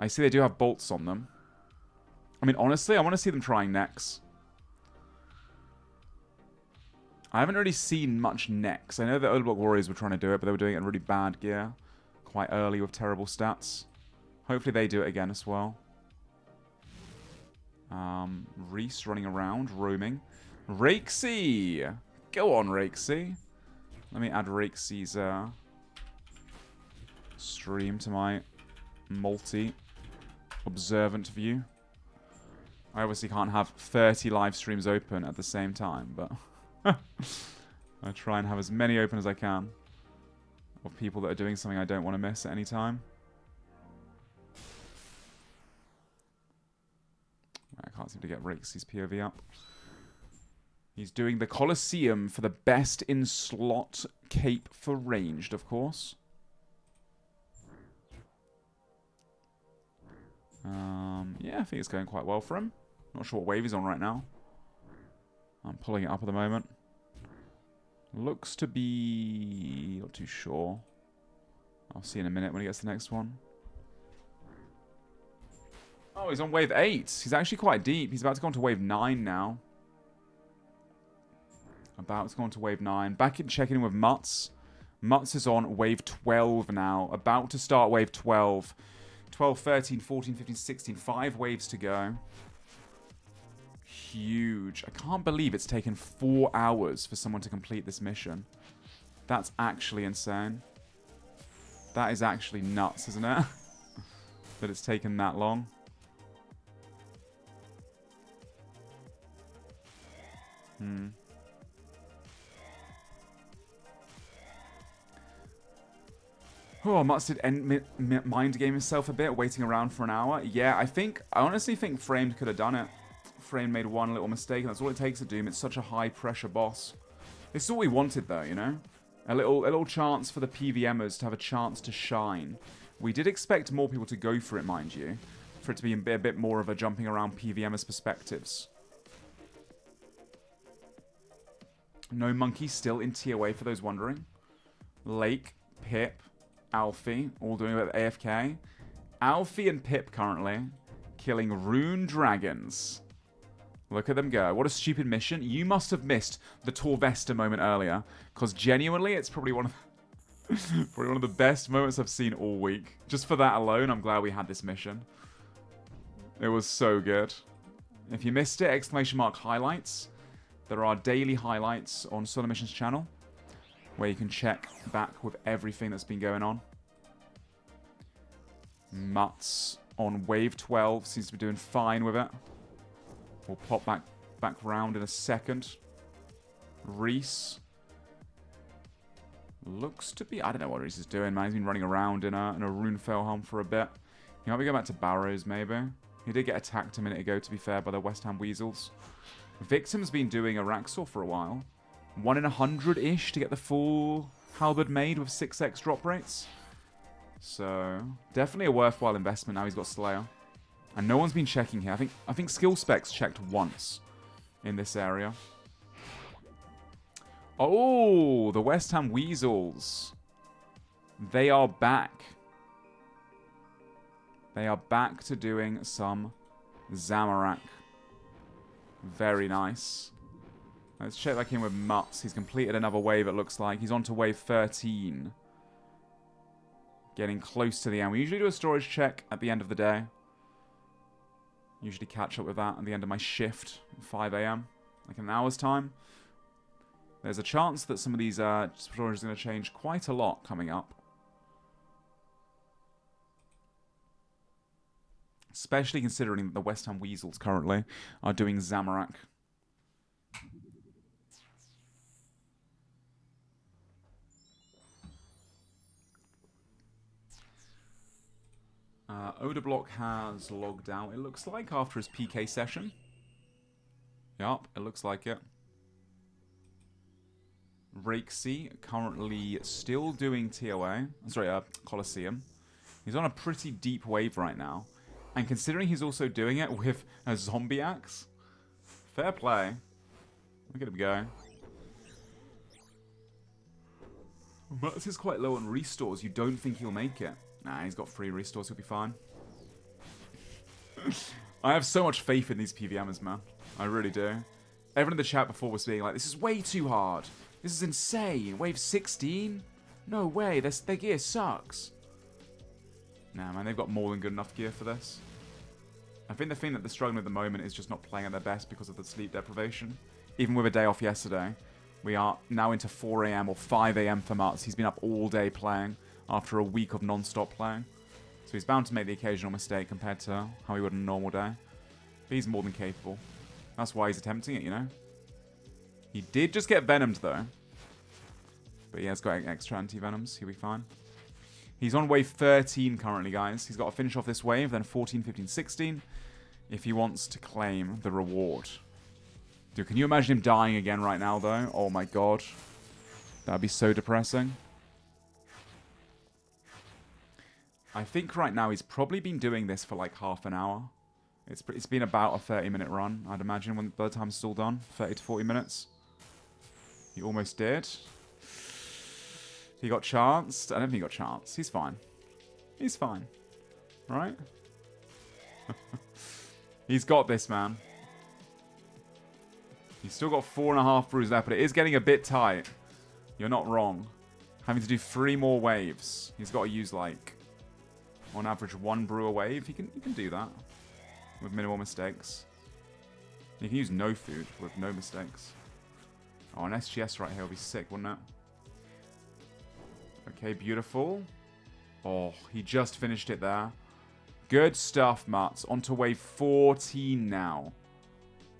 I see they do have bolts on them. I mean, honestly, I want to see them trying Nex. I haven't really seen much Nex. I know the Old Block Warriors were trying to do it, but they were doing it in really bad gear. Quite early with terrible stats. Hopefully they do it again as well. Reese running around, roaming. Rakesy! Go on, Rakesy. Let me add Rakesy's stream to my multi-observant view. I obviously can't have 30 live streams open at the same time, but I try and have as many open as I can of people that are doing something I don't want to miss at any time. I can't seem to get Rakesy's POV up. He's doing the Colosseum for the best in slot cape for ranged, of course. Yeah, I think it's going quite well for him. Not sure what wave he's on right now. I'm pulling it up at the moment. Looks to be... not too sure. I'll see in a minute when he gets the next one. Oh, he's on wave 8. He's actually quite deep. He's about to go on to wave 9 now. About to go on to wave 9. Back in checking in with Mutz. Mutz is on wave 12 now. About to start wave 12. 12, 13, 14, 15, 16. 5 waves to go. Huge. I can't believe it's taken 4 hours for someone to complete this mission. That's actually insane. That is actually nuts, isn't it? That it's taken that long. Oh, Mutz did mind game himself a bit, waiting around for an hour. Yeah, I honestly think Framed could have done it. Framed made one little mistake, and that's all it takes to Doom. It's such a high-pressure boss. This is all we wanted, though, you know? A little chance for the PVMers to have a chance to shine. We did expect more people to go for it, mind you, for it to be a bit more of a jumping around PVMers perspectives. No Monkey still in TOA for those wondering. Lake, Pip, Alfie, all doing a bit of AFK. Alfie and Pip currently killing Rune Dragons. Look at them go. What a stupid mission. You must have missed the Torvesta moment earlier, because genuinely it's probably one of the best moments I've seen all week. Just for that alone, I'm glad we had this mission. It was so good. If you missed it, ! Highlights. There are daily highlights on SoloMission's channel, where you can check back with everything that's been going on. Mutz on wave 12 seems to be doing fine with it. We'll pop back round in a second. Reese looks to be... I don't know what Reese is doing, man. He's been running around in a Rune Felhelm for a bit. He might be going back to Barrows, maybe. He did get attacked a minute ago, to be fair, by the West Ham Weasels. Victim's been doing Araxor for a while. 1 in 100-ish to get the full halberd made with 6x drop rates. So, definitely a worthwhile investment now he's got Slayer. And no one's been checking here. I think skill specs checked once in this area. Oh, the West Ham Weasels. They are back. They are back to doing some Zamorak. Very nice. Let's check back in with Mutz. He's completed another wave, it looks like. He's on to wave 13. Getting close to the end. We usually do a storage check at the end of the day. Usually catch up with that at the end of my shift, 5 AM, like in an hour's time. There's a chance that some of these storage is going to change quite a lot coming up. Especially considering that the West Ham Weasels currently are doing Zamorak. Odablock has logged out, it looks like, after his PK session. Yup, it looks like it. Rakesy currently still doing TOA. Sorry, Colosseum. He's on a pretty deep wave right now. And considering he's also doing it with a zombie axe, fair play. Look at him go. Mutz is quite low on restores. You don't think he'll make it? Nah, he's got 3 restores. He'll be fine. I have so much faith in these PVMers, man. I really do. Everyone in the chat before was being like, this is way too hard. This is insane. Wave 16? No way. Their gear sucks. Nah, man, they've got more than good enough gear for this. I think the thing that they're struggling with at the moment is just not playing at their best because of the sleep deprivation. Even with a day off yesterday, we are now into 4 AM or 5 AM for Mutz. He's been up all day playing after a week of non-stop playing. So he's bound to make the occasional mistake compared to how he would on a normal day. But he's more than capable. That's why he's attempting it, you know? He did just get venomed, though. But he has got extra anti-venoms. He'll be fine. He's on wave 13 currently, guys. He's got to finish off this wave, then 14, 15, 16, if he wants to claim the reward. Dude, can you imagine him dying again right now, though? Oh my god. That'd be so depressing. I think right now he's probably been doing this for like half an hour. It's been about a 30-minute run, I'd imagine, by the time it's all done. 30 to 40 minutes. He almost did. He got chanced. I don't think he got chanced. He's fine. He's fine. Right? He's got this, man. He's still got 4.5 brews left, but it is getting a bit tight. You're not wrong. Having to do 3 more waves. He's got to use, like, on average, 1 brew a wave. He can do that with minimal mistakes. You can use no food with no mistakes. Oh, an SGS right here would be sick, wouldn't it? Okay, beautiful. Oh, he just finished it there. Good stuff, Mutz. On to wave 14 now.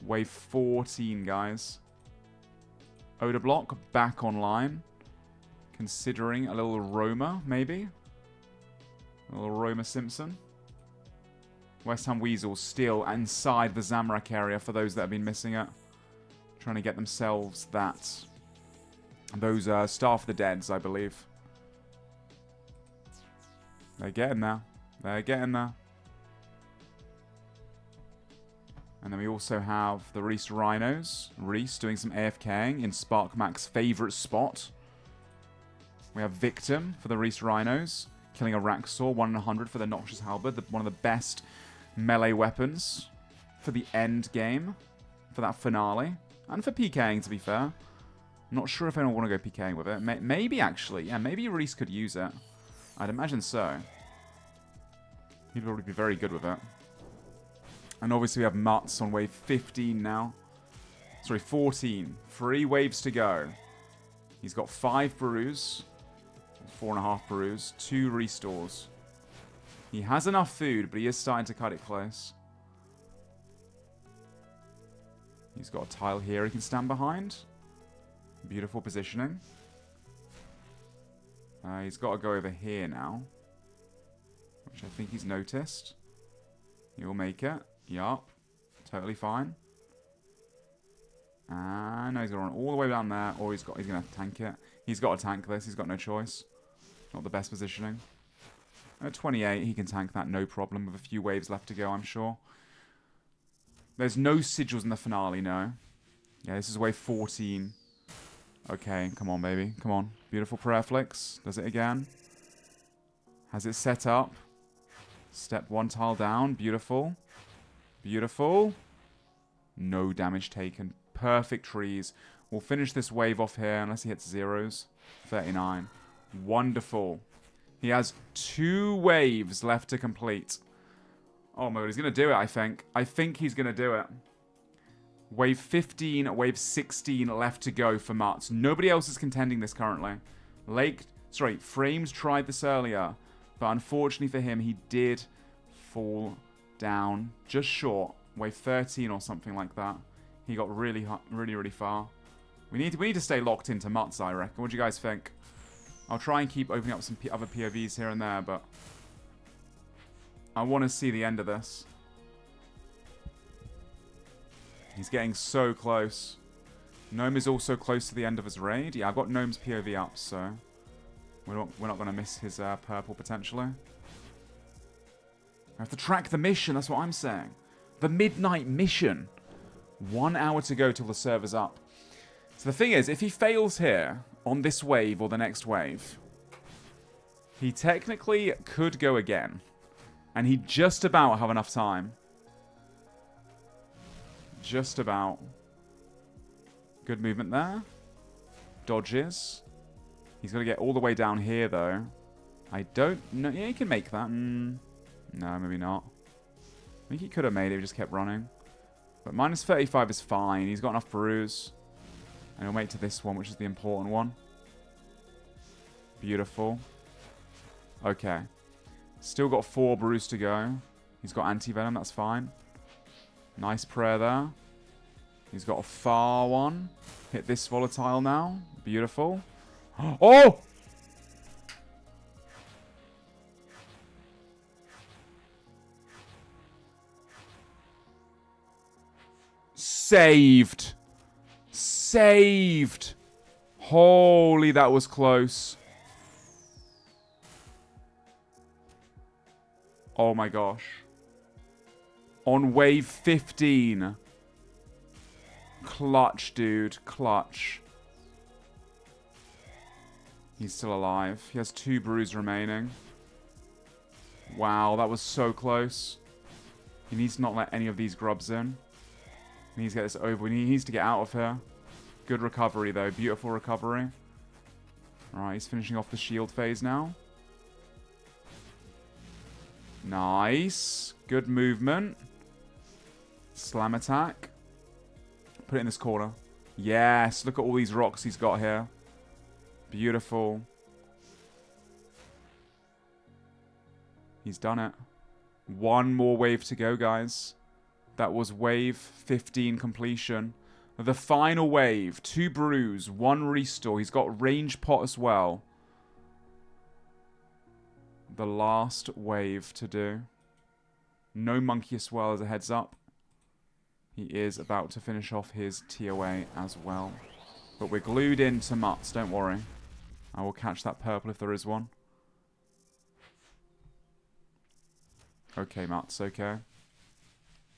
Wave 14, guys. Odablock back online. Considering a little Roma, maybe. A little Roma Simpson. West Ham Weasel still inside the Zamorak area for those that have been missing it. Trying to get themselves that. Those Staff of the Deads, I believe. They're getting there. They're getting there. And then we also have the Reese Rhinos. Reese doing some AFKing in Sparkmac's favourite spot. We have Victim for the Reese Rhinos. Killing a Raxor, 1 in 100 for the Noxious Halberd. One of the best melee weapons for the end game. For that finale. And for PKing, to be fair. I'm not sure if anyone want to go PKing with it. Maybe, actually. Yeah, maybe Reese could use it. I'd imagine so. He'd probably be very good with it. And obviously we have Mutz on wave 15 now. Sorry, 14. 3 waves to go. He's got 5 brews. 4.5 brews. 2 restores. He has enough food, but he is starting to cut it close. He's got a tile here he can stand behind. Beautiful positioning. He's got to go over here now. Which I think he's noticed. He will make it. Yup. Totally fine. And no, he's got to run all the way down there, or he's going to tank it. He's got to tank this. He's got no choice. Not the best positioning. At 28, he can tank that no problem with a few waves left to go, I'm sure. There's no sigils in the finale, no. Yeah, this is wave 14. Okay, come on, baby. Come on. Beautiful prayer flicks. Does it again. Has it set up. Step 1 tile down. Beautiful. Beautiful. No damage taken. Perfect trees. We'll finish this wave off here unless he hits zeros. 39. Wonderful. He has 2 waves left to complete. Oh my god, he's going to do it, I think. I think he's going to do it. Wave 15, wave 16 left to go for Mutz. Nobody else is contending this currently. Frames tried this earlier. But unfortunately for him, he did fall down. Just short. Wave 13 or something like that. He got really far. We need to stay locked into Mutts, I reckon. What do you guys think? I'll try and keep opening up some other POVs here and there, but I want to see the end of this. He's getting so close. Gnome is also close to the end of his raid. Yeah, I've got Gnome's POV up, so we're not going to miss his purple potentially. I have to track the mission, that's what I'm saying. The midnight mission. 1 hour to go till the server's up. So the thing is, if he fails here on this wave or the next wave, he technically could go again. And he'd just about have enough time. Just about. Good movement there. Dodges. He's got to get all the way down here, though. I don't know. Yeah, he can make that. No, maybe not. I think he could have made it. He just kept running. But minus 35 is fine. He's got enough brews. And he'll make to this one, which is the important one. Beautiful. Okay. Still got 4 brews to go. He's got anti-venom. That's fine. Nice prayer there. He's got a far one. Hit this volatile now. Beautiful. Oh! Saved. Saved. Holy, that was close. Oh my gosh. On wave 15. Clutch, dude. Clutch. He's still alive. He has 2 brews remaining. Wow, that was so close. He needs to not let any of these grubs in. He needs to get this over. He needs to get out of here. Good recovery, though. Beautiful recovery. Alright, he's finishing off the shield phase now. Nice. Good movement. Slam attack. Put it in this corner. Yes, look at all these rocks he's got here. Beautiful. He's done it. 1 more wave to go, guys. That was wave 15 completion. The final wave. 2 brews, 1 restore. He's got range pot as well. The last wave to do. No monkey as well, as a heads up. He is about to finish off his TOA as well. But we're glued into Mutts, don't worry. I will catch that purple if there is one. Okay, Mutts, okay.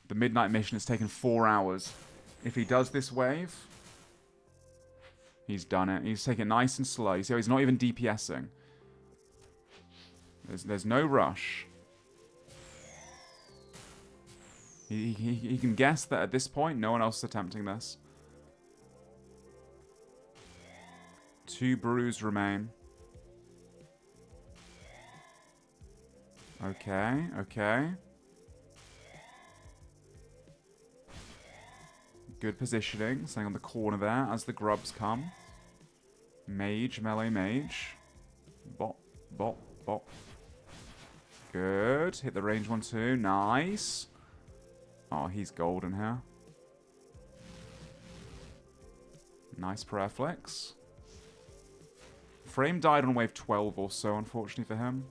The midnight mission has taken 4 hours. If he does this wave, he's done it. He's taking it nice and slow. You see how he's not even DPSing. There's no rush. He can guess that at this point, no one else is attempting this. 2 brews remain. Okay, okay. Good positioning, staying on the corner there as the grubs come. Mage, melee mage. Bop, bop, bop. Good. Hit the range one too. Nice. Oh, he's golden here. Nice prayer flex. Frame died on wave 12 or so, unfortunately for him.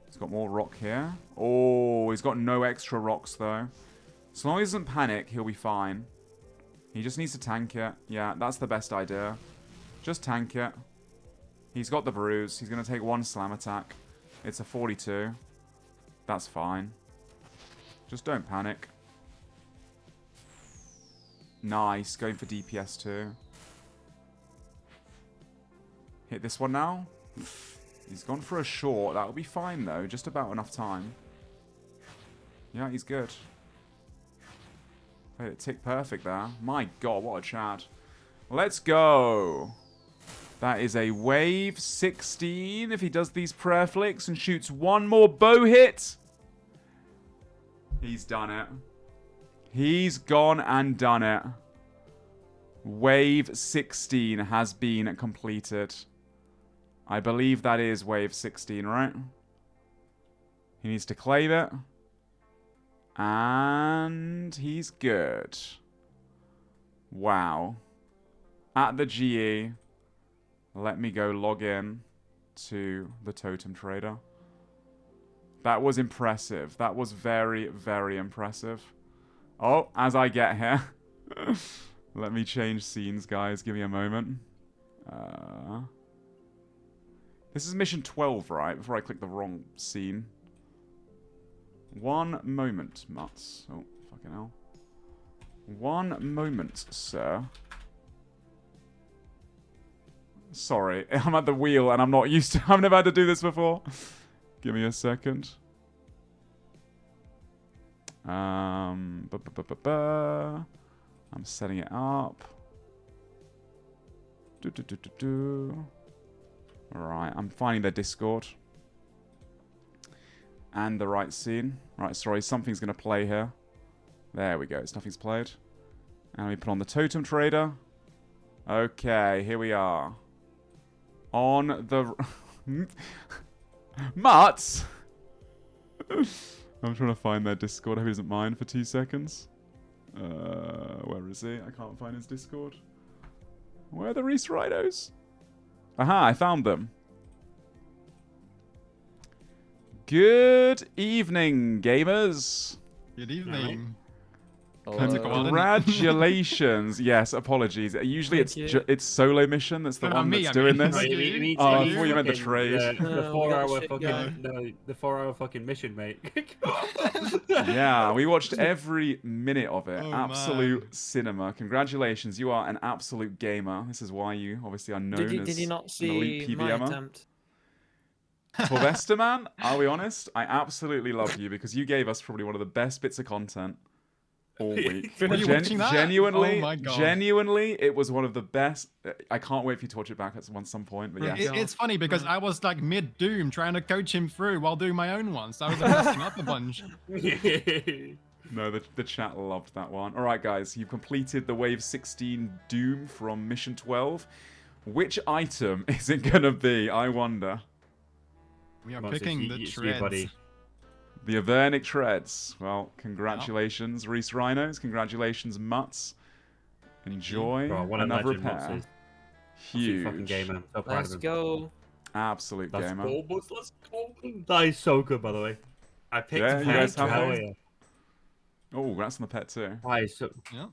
He's got more rock here. Oh, he's got no extra rocks though. As long as he doesn't panic, he'll be fine. He just needs to tank it. Yeah, that's the best idea. Just tank it. He's got the bruise. He's going to take 1 slam attack. It's a 42. That's fine. Just don't panic. Nice. Going for DPS too. Hit this one now. He's gone for a short. That'll be fine though. Just about enough time. Yeah, he's good. Played it tick perfect there. My god, what a chat. Let's go. That is a wave 16. If he does these prayer flicks and shoots 1 more bow hit, he's done it. He's gone and done it. Wave 16 has been completed. I believe that is wave 16, right? He needs to claim it. And he's good. Wow. At the GE, let me go log in to the totem trader. That was impressive. That was very, very impressive. Oh, as I get here. Let me change scenes, guys. Give me a moment. This is mission 12, right? Before I click the wrong scene. One moment, Mutts. Oh, fucking hell. One moment, sir. Sorry, I'm at the wheel and I'm not used to... I've never had to do this before. Give me a second. I'm setting it up. Alright, I'm finding their Discord. And the right scene. Right, sorry, something's going to play here. There we go, nothing's played. And we put on the totem trader. Okay, here we are. On the... Mutts! I'm trying to find their Discord. I hope he doesn't mind for 2 seconds. Where is he? I can't find his Discord. Where are the Reese Rhinos? Aha, I found them. Good evening, gamers. Good evening. Congratulations. Yes, apologies. Usually it's SoloMission that's the one that's doing this. Oh, I thought you meant the trade. The 4-hour fucking the 4-hour fucking mission, mate. Yeah, we watched every minute of it. Absolute cinema. Congratulations, you are an absolute gamer. This is why you obviously are known as Did you not an elite see my PVMer. attempt? Torvesta, man, are we honest? I absolutely love you because you gave us probably one of the best bits of content all week. Were you watching that? Genuinely, Oh my God. genuinely, it was one of the best. I can't wait for you to watch it back at some point. But yes. It's funny because I was like mid-doom trying to coach him through while doing my own one, so I was messing up a bunch. No, the chat loved that one. All right, guys, you've completed the Wave 16 Doom from Mission 12. Which item is it going to be? I wonder. We are picking the treads. The Avernic Treads. Well, congratulations, Reese Rhinos. Congratulations, Mutts. Enjoy another repair. Huge. Fucking gamer. So proud Let's of him. go. Absolute Let's gamer. go, boys. Let's go. That is so good, by the way. I picked Yeah, you guys have hell one? yeah. Oh, congrats on the pet too. That is so... Yeah. All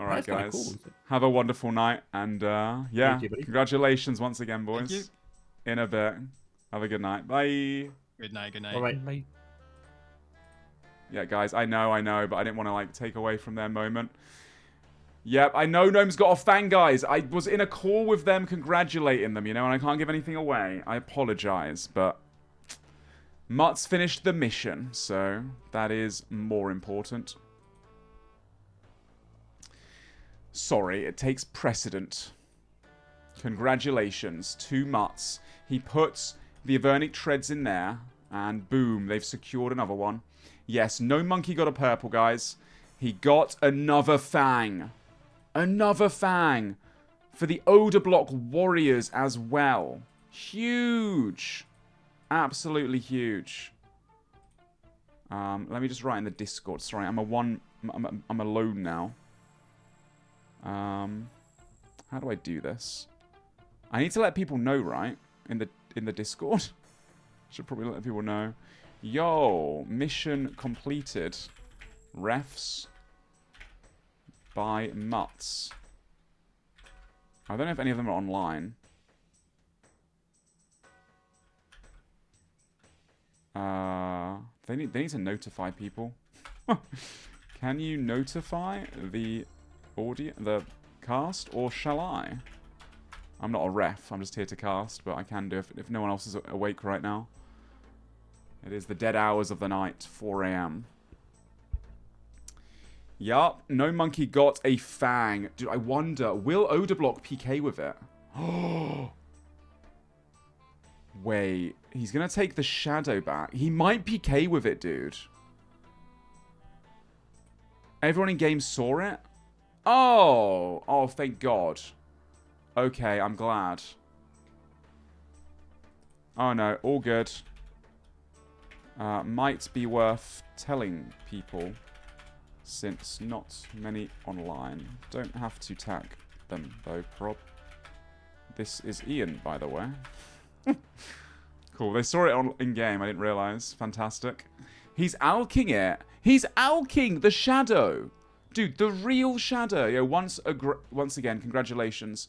right, pet's kinda guys. cool. Have a wonderful night. And yeah, you, buddy. congratulations once again, boys. Thank In a bit. Have a good night. Bye. Good night, good night. All right, mate. Yeah, guys, I know, but I didn't want to, like, take away from their moment. Yep, I know Gnome's got a fang, guys. I was in a call with them congratulating them, you know, and I can't give anything away. I apologize, but Mutts finished the mission, so that is more important. Sorry, it takes precedent. Congratulations to Mutts. He puts the Avernic Treads in there, and boom, they've secured another one. Yes, no monkey got a purple, guys. He got another fang. Another fang. For the Odor Block Warriors as well. Huge. Absolutely huge. Let me just write in the Discord. Sorry, I'm alone now. How do I do this? I need to let people know, right? In the Discord. Should probably let people know. Yo, mission completed. Refs by Mutts. I don't know if any of them are online. They need to notify people. Can you notify the cast, or shall I? I'm not a ref, I'm just here to cast, but I can do if no one else is awake right now. It is the dead hours of the night, 4 AM. Yup, no monkey got a fang. Dude, I wonder, will Odablock PK with it? Wait, he's gonna take the shadow back. He might PK with it, dude. Everyone in game saw it? Oh, thank God. Okay, I'm glad. Oh no, all good. Might be worth telling people, since not many online. Don't have to tag them, though, Prob. This is Ian, by the way. Cool. They saw it on in-game. I didn't realise. Fantastic. He's alking it. He's alking the Shadow. Dude, the real Shadow. Yo, once again, congratulations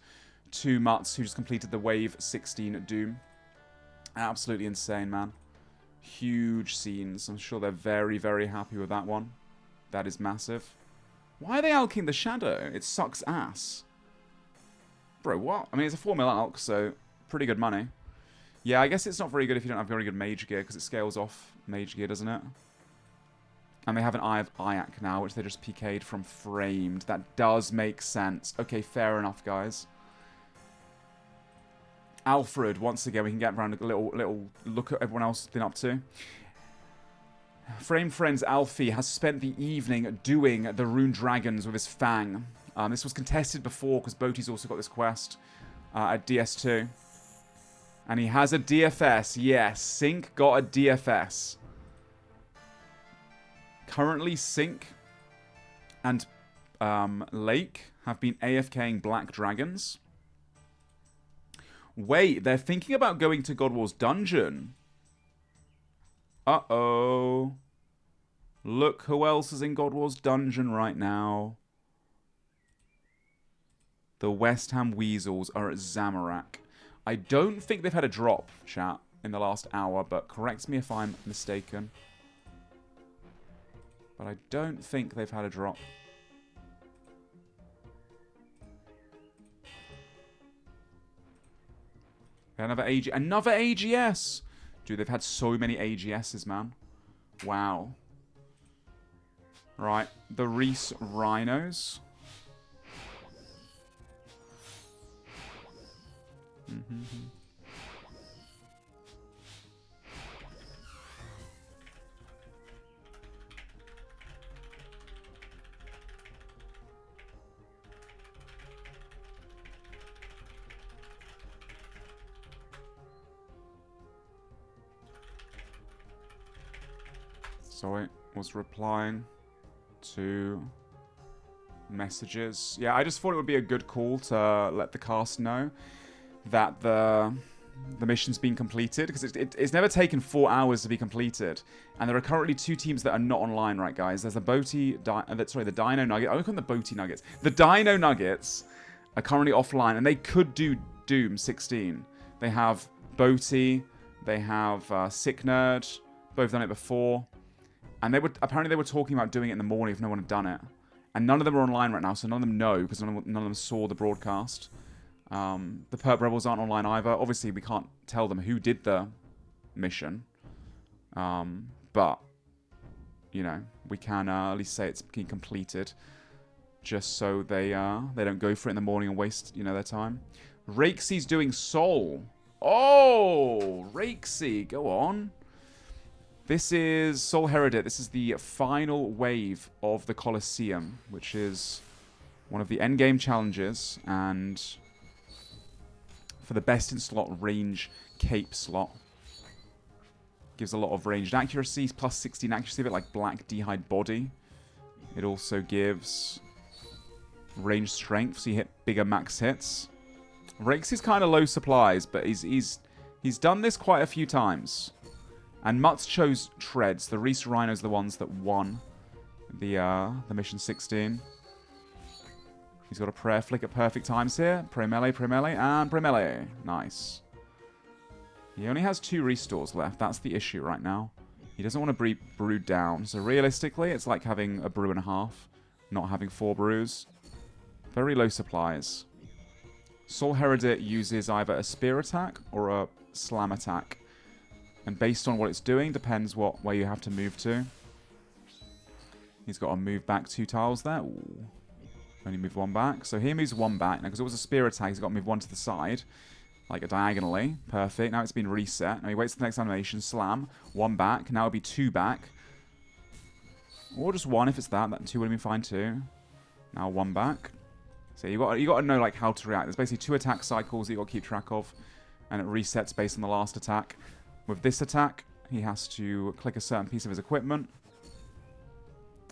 to Mutz, who just completed the Wave 16 Doom. Absolutely insane, man. Huge scenes. I'm sure they're very, very happy with that one. That is massive. Why are they alking the Shadow? It sucks ass. Bro, what? I mean, it's a 4 mil alk, so pretty good money. Yeah, I guess it's not very good if you don't have very good mage gear, because it scales off mage gear, doesn't it? And they have an Eye of Ayak now, which they just PK'd from Framed. That does make sense. Okay, fair enough, guys. Alfred, once again, we can get around a little look at everyone else has been up to. Frame Friends Alfie has spent the evening doing the Rune Dragons with his Fang. This was contested before, because Boaty's also got this quest at DS2. And he has a DFS. Yes, Sync got a DFS. Currently, Sync and Lake have been AFKing Black Dragons. Wait, they're thinking about going to God War's dungeon. Uh-oh. Look who else is in God War's dungeon right now. The West Ham Weasels are at Zamorak. I don't think they've had a drop, chat, in the last hour, but correct me if I'm mistaken. But I don't think they've had a drop. Another AGS! Dude, they've had so many AGSs, man. Wow. Right, the Reese Rhinos. So it was replying to messages. Yeah, I just thought it would be a good call to let the cast know that the mission's been completed, because it's never taken 4 hours to be completed, and there are currently 2 teams that are not online, right, guys? There's the the Dino Nugget. I call them the Boaty Nuggets. The Dino Nuggets are currently offline, and they could do Doom 16. They have Boaty, they have Sick Nerd, both done it before, and apparently they were talking about doing it in the morning if no one had done it, and none of them are online right now, so none of them know, because none of them saw the broadcast. The Perp Rebels aren't online either. Obviously, we can't tell them who did the mission. But, you know, we can at least say it's been completed. Just so they don't go for it in the morning and waste, you know, their time. Rakesy's doing Soul. Oh! Rakesy, go on. This is Soul Heredit. This is the final wave of the Colosseum, which is one of the endgame challenges, and for the best in slot range cape slot. Gives a lot of ranged accuracy, plus 16 accuracy, a bit like Black D'hide Body. It also gives range strength, so you hit bigger max hits. Rakes is kind of low supplies, but he's done this quite a few times. And Mutz chose Treads. The Reese Rhinos are the ones that won the Mission 16. He's got a prayer flick at perfect times here. Pray melee, and pray melee. Nice. He only has 2 restores left. That's the issue right now. He doesn't want to brew down. So realistically, it's like having a brew and a half, not having 4 brews. Very low supplies. Soul Heredit uses either a spear attack or a slam attack. And based on what it's doing, depends where you have to move to. He's got to move back 2 tiles there. Ooh. Only move 1 back. So he moves 1 back. Now, because it was a spear attack, he's got to move 1 to the side. Like diagonally. Perfect. Now it's been reset. Now he waits for the next animation. Slam. 1 back. Now it'll be 2 back. Or just 1 if it's that. That 2 would have been fine too. Now 1 back. So you got to know like how to react. There's basically 2 attack cycles that you got to keep track of. And it resets based on the last attack. With this attack, he has to click a certain piece of his equipment.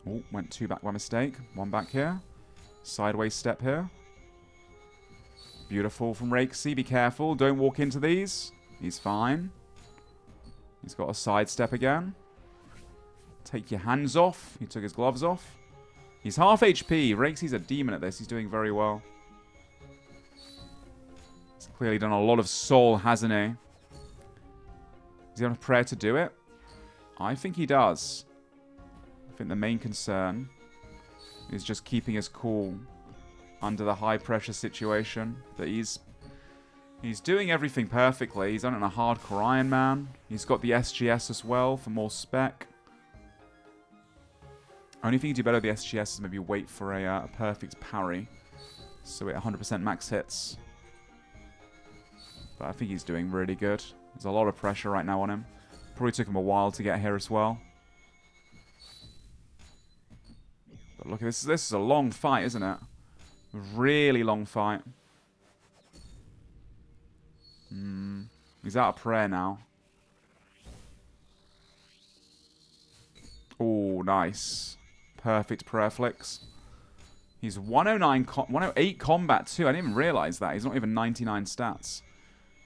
Oh, went 2 back by mistake. 1 back here. Sideways step here. Beautiful from Rakesy. Be careful. Don't walk into these. He's fine. He's got a side step again. Take your hands off. He took his gloves off. He's half HP. Rakesy's a demon at this. He's doing very well. He's clearly done a lot of soul, hasn't he? Does he have a prayer to do it? I think he does. I think the main concern is just keeping us cool under the high pressure situation. That he's doing everything perfectly. He's done it in a hardcore Iron Man. He's got the SGS as well for more spec. Only thing you do better with the SGS is maybe wait for a perfect parry, so it 100% max hits. But I think he's doing really good. There's a lot of pressure right now on him. Probably took him a while to get here as well. But look at this. This is a long fight, isn't it? Really long fight. He's out of prayer now. Oh, nice. Perfect prayer flicks. He's 108 combat too. I didn't even realize that. He's not even 99 stats.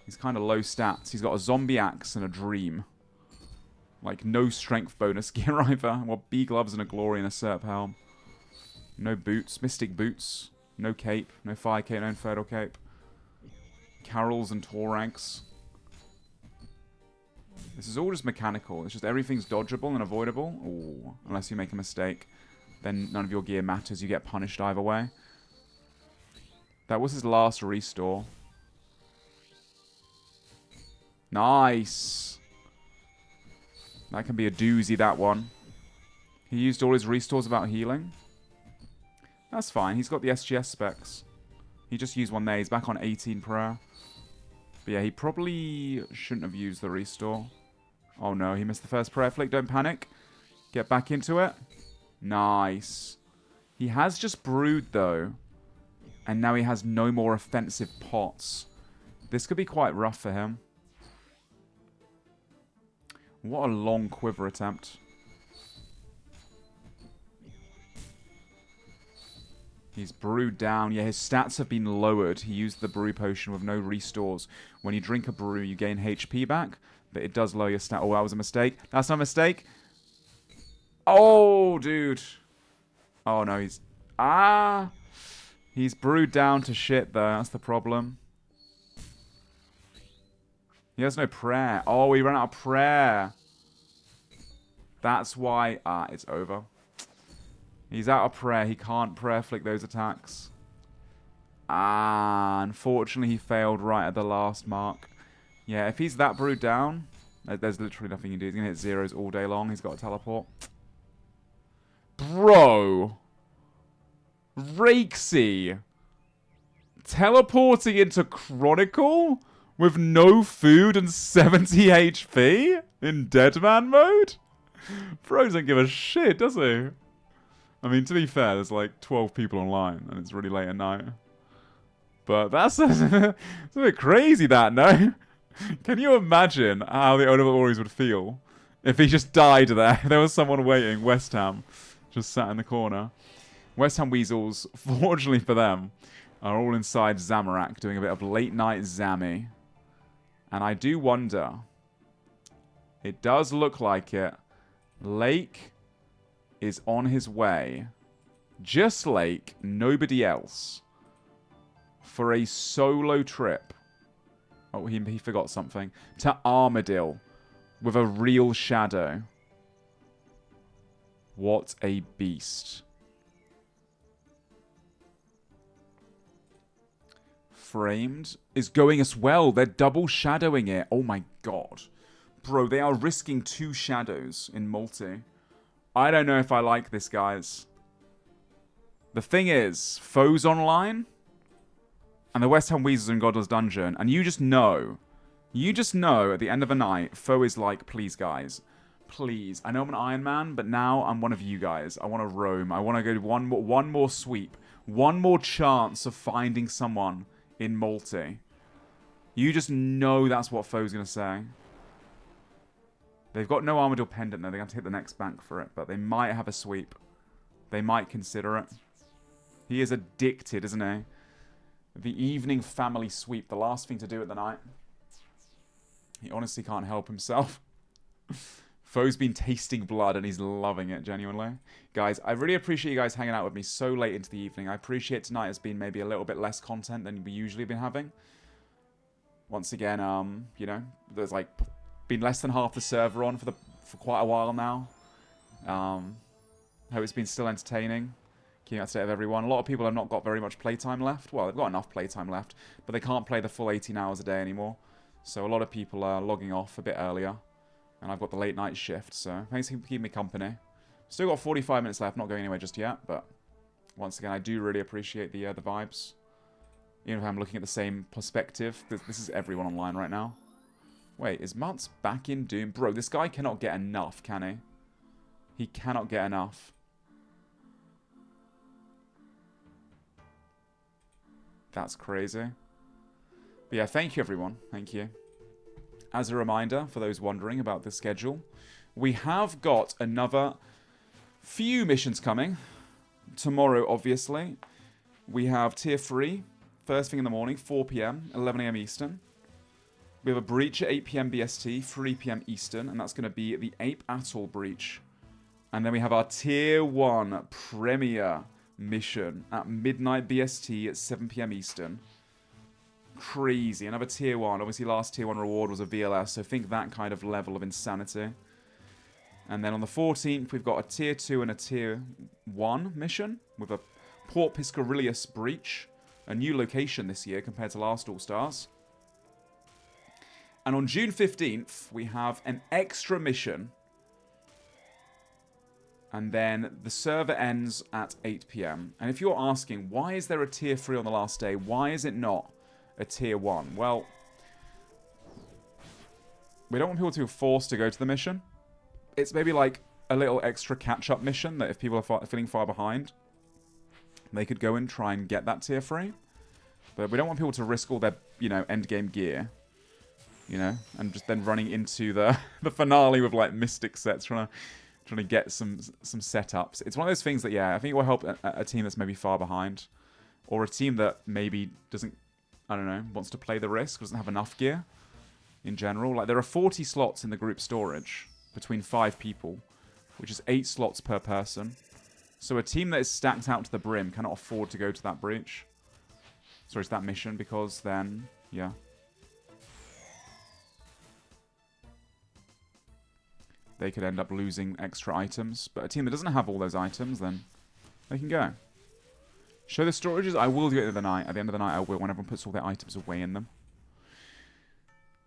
He's kind of low stats. He's got a zombie axe and a dream. Like, no strength bonus gear either. Well, B gloves and a glory and a serp helm. No boots. Mystic boots. No cape. No fire cape. No infernal cape. Carols and Torags. This is all just mechanical. It's just everything's dodgeable and avoidable. Ooh, unless you make a mistake. Then none of your gear matters. You get punished either way. That was his last restore. Nice. That can be a doozy, that one. He used all his restores about healing. That's fine. He's got the SGS specs. He just used one there. He's back on 18 prayer. But yeah, he probably shouldn't have used the restore. Oh no, he missed the first prayer flick. Don't panic. Get back into it. Nice. He has just brewed though. And now he has no more offensive pots. This could be quite rough for him. What a long quiver attempt. He's brewed down. Yeah, his stats have been lowered. He used the brew potion with no restores. When you drink a brew, you gain HP back, but it does lower your stat. Oh, that was a mistake. That's not a mistake. Oh, dude. Oh, no, he's... Ah! He's brewed down to shit, though. That's the problem. He has no prayer. Oh, he ran out of prayer. That's why... Ah, it's over. He's out of prayer. He can't prayer flick those attacks. Ah, unfortunately he failed right at the last mark. Yeah, if he's that brewed down, there's literally nothing you can do. He's going to hit zeros all day long. He's got a teleport. Bro. Rakesy. Teleporting into Chronicle with no food and 70 HP in Deadman mode? Bro doesn't give a shit, does he? I mean, to be fair, there's like 12 people online, and it's really late at night. But that's a bit crazy, that, no? Can you imagine how the owner of the Warriors would feel if he just died there? There was someone waiting, West Ham, just sat in the corner. West Ham Weasels, fortunately for them, are all inside Zamorak doing a bit of late-night Zammy. And I do wonder, it does look like it, Lake is on his way, just Lake, nobody else, for a solo trip. Oh, he forgot something. To Armadillo with a real shadow. What a beast. Framed is going as well. They're double shadowing it. Oh my god. Bro, they are risking 2 shadows in multi. I don't know if I like this, guys. The thing is, Foe's online, and the West Ham Weasels in Godless Dungeon, and you just know at the end of the night, Foe is like, please, guys, please. I know I'm an Iron Man, but now I'm one of you guys. I want to roam. I want to go one more sweep. One more chance of finding someone in multi. You just know that's what Foe's going to say. They've got no Armadillo Pendant, though. They have to hit the next bank for it. But they might have a sweep. They might consider it. He is addicted, isn't he? The evening family sweep. The last thing to do at the night. He honestly can't help himself. Foe's been tasting blood and he's loving it, genuinely. Guys, I really appreciate you guys hanging out with me so late into the evening. I appreciate tonight has been maybe a little bit less content than we usually have been having. Once again, you know, there's like been less than half the server on for quite a while now. Hope it's been still entertaining. Keeping up to date with everyone. A lot of people have not got very much playtime left. Well, they've got enough playtime left, but they can't play the full 18 hours a day anymore. So a lot of people are logging off a bit earlier. And I've got the late night shift, so thanks for keeping me company. Still got 45 minutes left, not going anywhere just yet, but once again, I do really appreciate the vibes. Even if I'm looking at the same perspective, this is everyone online right now. Wait, is Mutz back in Doom? Bro, this guy cannot get enough, can he? He cannot get enough. That's crazy. But yeah, thank you everyone. Thank you. As a reminder, for those wondering about the schedule, we have got another few missions coming. Tomorrow, obviously. We have Tier 3, first thing in the morning, 4 PM, 11 AM Eastern. We have a breach at 8 PM BST, 3 PM Eastern, and that's going to be the Ape Atoll breach. And then we have our Tier 1 Premier mission at midnight BST at 7 PM Eastern. Crazy. Another Tier 1. Obviously, last Tier 1 reward was a VLS, so think that kind of level of insanity. And then on the 14th, we've got a Tier 2 and a Tier 1 mission with a Port Piscarilius breach. A new location this year compared to last All Stars. And on June 15th, we have an extra mission. And then the server ends at 8 PM. And if you're asking, why is there a Tier 3 on the last day? Why is it not a Tier 1? Well, we don't want people to be forced to go to the mission. It's maybe like a little extra catch-up mission that if people are feeling far behind, they could go and try and get that Tier 3. But we don't want people to risk all their, you know, endgame gear, you know, and just then running into the finale with like Mystic sets, trying to get some setups. It's one of those things that, yeah, I think it will help a team that's maybe far behind, or a team that maybe doesn't, I don't know, wants to play the risk, doesn't have enough gear in general. Like, there are 40 slots in the group storage between 5 people, which is 8 slots per person. So a team that is stacked out to the brim cannot afford to go to that breach. Sorry, to that mission, because then, yeah. They could end up losing extra items. But a team that doesn't have all those items, then they can go. Show the storages? I will do it at the night. At the end of the night, I will, when everyone puts all their items away in them.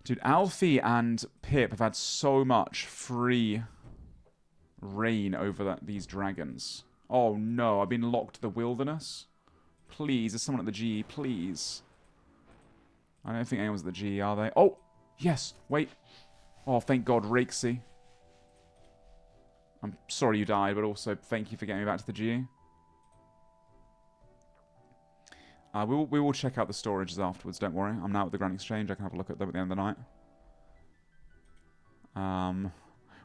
Dude, Alfie and Pip have had so much free reign over these dragons. Oh no, I've been locked to the wilderness. Please, there's someone at the GE, please. I don't think anyone's at the GE, are they? Oh, yes, wait. Oh, thank God, Rakesy. I'm sorry you died, but also thank you for getting me back to the GE. We will check out the storages afterwards, don't worry. I'm now at the Grand Exchange. I can have a look at them at the end of the night.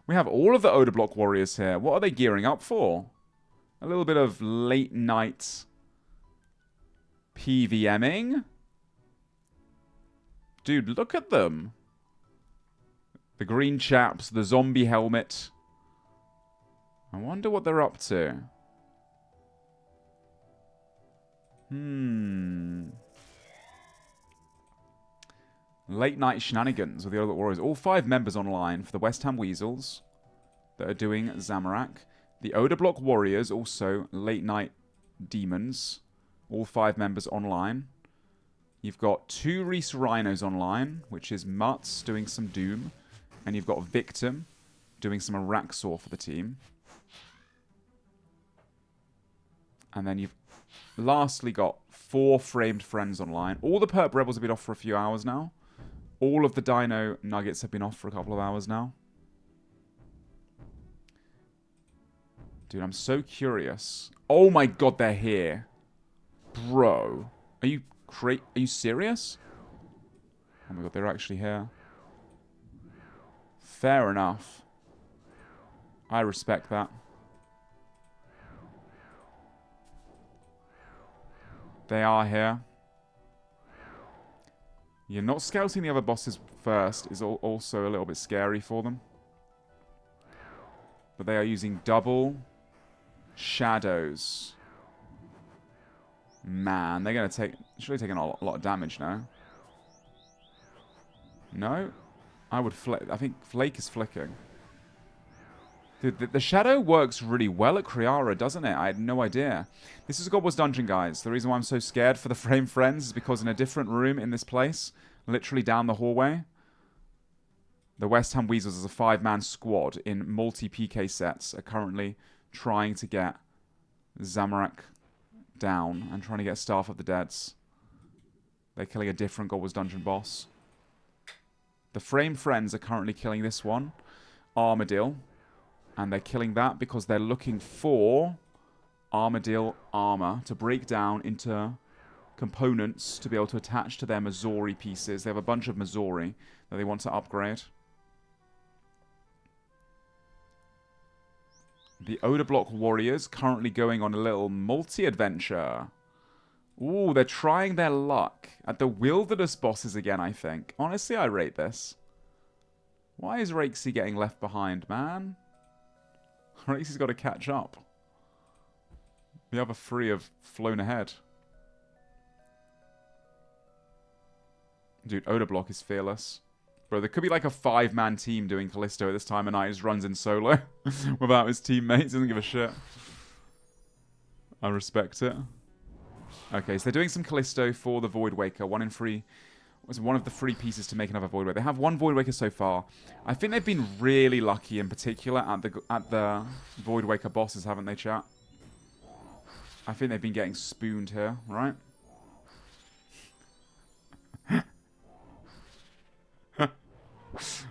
We have all of the Odor Block Warriors here. What are they gearing up for? A little bit of late night PVMing. Dude, look at them. The green chaps, the zombie helmet. I wonder what they're up to. Late night shenanigans with the Odor Warriors. All 5 members online for the West Ham Weasels that are doing Zamorak. The Odor Block Warriors, also late night demons. All 5 members online. You've got 2 Reese Rhinos online, which is Mutz doing some Doom. And you've got Victim doing some Araxor for the team. And then you've lastly got 4 Framed Friends online. All the Perp Rebels have been off for a few hours now. All of the Dino Nuggets have been off for a couple of hours now. Dude, I'm so curious. Oh my God, they're here. Bro. Are you serious? Oh my God, they're actually here. Fair enough. I respect that. They are here. You're not scouting the other bosses first is also a little bit scary for them. But they are using double shadows. Man, they're going to take... Should have taken a lot of damage now. No? I would flick. I think Flake is flicking. The shadow works really well at Kriara, doesn't it? I had no idea. This is a God Wars dungeon, guys. The reason why I'm so scared for the Frame Friends is because in a different room in this place, literally down the hallway, the West Ham Weasels as a 5-man squad in multi-PK sets are currently trying to get Zamorak down and trying to get Staff of the Deads. They're killing a different God Wars dungeon boss. The Frame Friends are currently killing this one, Armadillo. And they're killing that because they're looking for Armadillo armor to break down into components to be able to attach to their Missouri pieces. They have a bunch of Missouri that they want to upgrade. The Odablock Warriors currently going on a little multi-adventure. Ooh, they're trying their luck at the Wilderness bosses again, I think. Honestly, I rate this. Why is Rakesy getting left behind, man? Rakesy has got to catch up. The other three have flown ahead. Dude, Odablock is fearless. Bro, there could be like a 5-man team doing Callisto at this time of night. He just runs in solo without his teammates. Doesn't give a shit. I respect it. Okay, so they're doing some Callisto for the Void Waker. 1 in 3. Was one of the 3 pieces to make another Void Waker. They have 1 Void Waker so far. I think they've been really lucky in particular at the Void Waker bosses, haven't they, chat? I think they've been getting spooned here, right?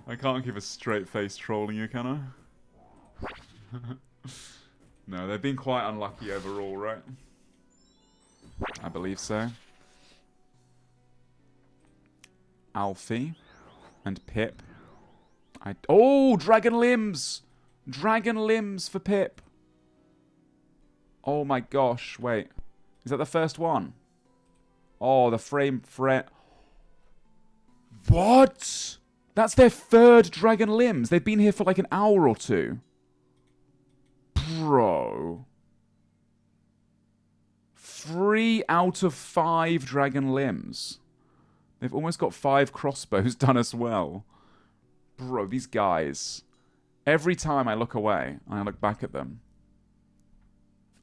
I can't keep a straight face trolling you, can I? No, they've been quite unlucky overall, right? I believe so. Alfie and Pip. Oh, Dragon Limbs! Dragon Limbs for Pip. Oh my gosh, wait. Is that the first one? Oh, the frame fret. What? That's their 3rd Dragon Limbs. They've been here for like an hour or 2. Bro. 3 out of 5 Dragon Limbs. They've almost got 5 crossbows done as well. Bro, these guys. Every time I look away, and I look back at them.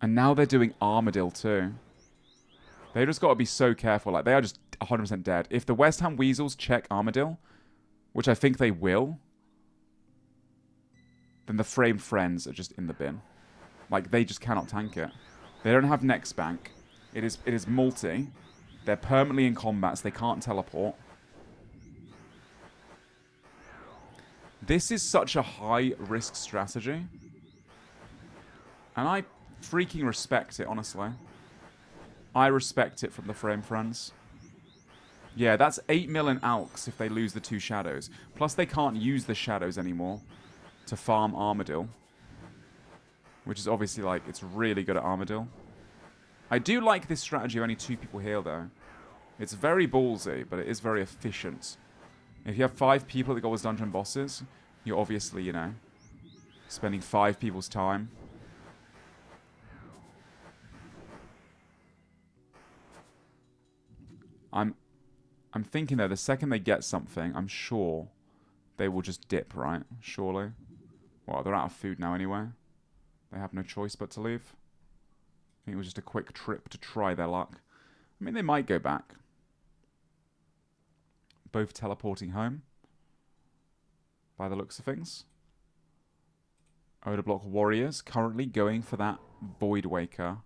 And now they're doing Armadillo too. They just got to be so careful. Like, they are just 100% dead. If the West Ham Weasels check Armadillo, which I think they will, then the Frame Friends are just in the bin. Like, they just cannot tank it. They don't have next bank. It is multi. They're permanently in combat, so they can't teleport. This is such a high-risk strategy. And I freaking respect it, honestly. I respect it from the Frame Friends. Yeah, that's 8 million alks if they lose the 2 shadows. Plus, they can't use the shadows anymore to farm Armadillo. Which is obviously, like, it's really good at Armadillo. I do like this strategy of only 2 people here, though. It's very ballsy, but it is very efficient. If you have 5 people that go as dungeon bosses, you're obviously, you know, spending 5 people's time. I'm thinking, though, the second they get something, I'm sure they will just dip, right? Surely. Well, they're out of food now anyway. They have no choice but to leave. I think it was just a quick trip to try their luck. I mean, they might go back. Both teleporting home. By the looks of things. Odablock Warriors currently going for that Void Waker.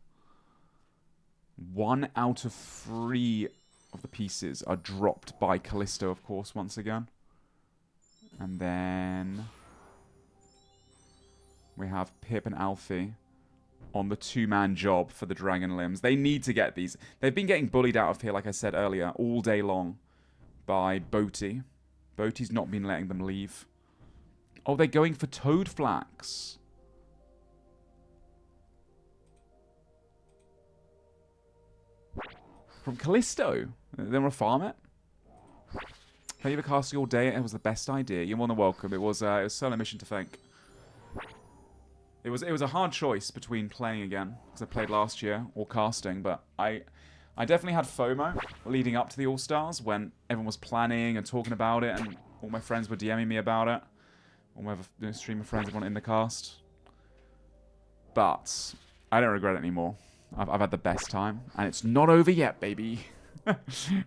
1 out of 3 of the pieces are dropped by Callisto, of course, once again. And then we have Pip and Alfie on the 2-man job for the Dragon Limbs. They need to get these. They've been getting bullied out of here, like I said earlier, all day long by Boaty. Boaty's not been letting them leave. Oh, they're going for Toad Flax. From Callisto. They want to farm it. Play the casting all day. It was the best idea. You're more than welcome. It was SoloMission to thank. It was a hard choice between playing again, because I played last year, or casting, but I definitely had FOMO leading up to the All Stars when everyone was planning and talking about it, and all my friends were DMing me about it. All my other streamer friends, everyone in the cast. But I don't regret it anymore. I've had the best time, and it's not over yet, baby.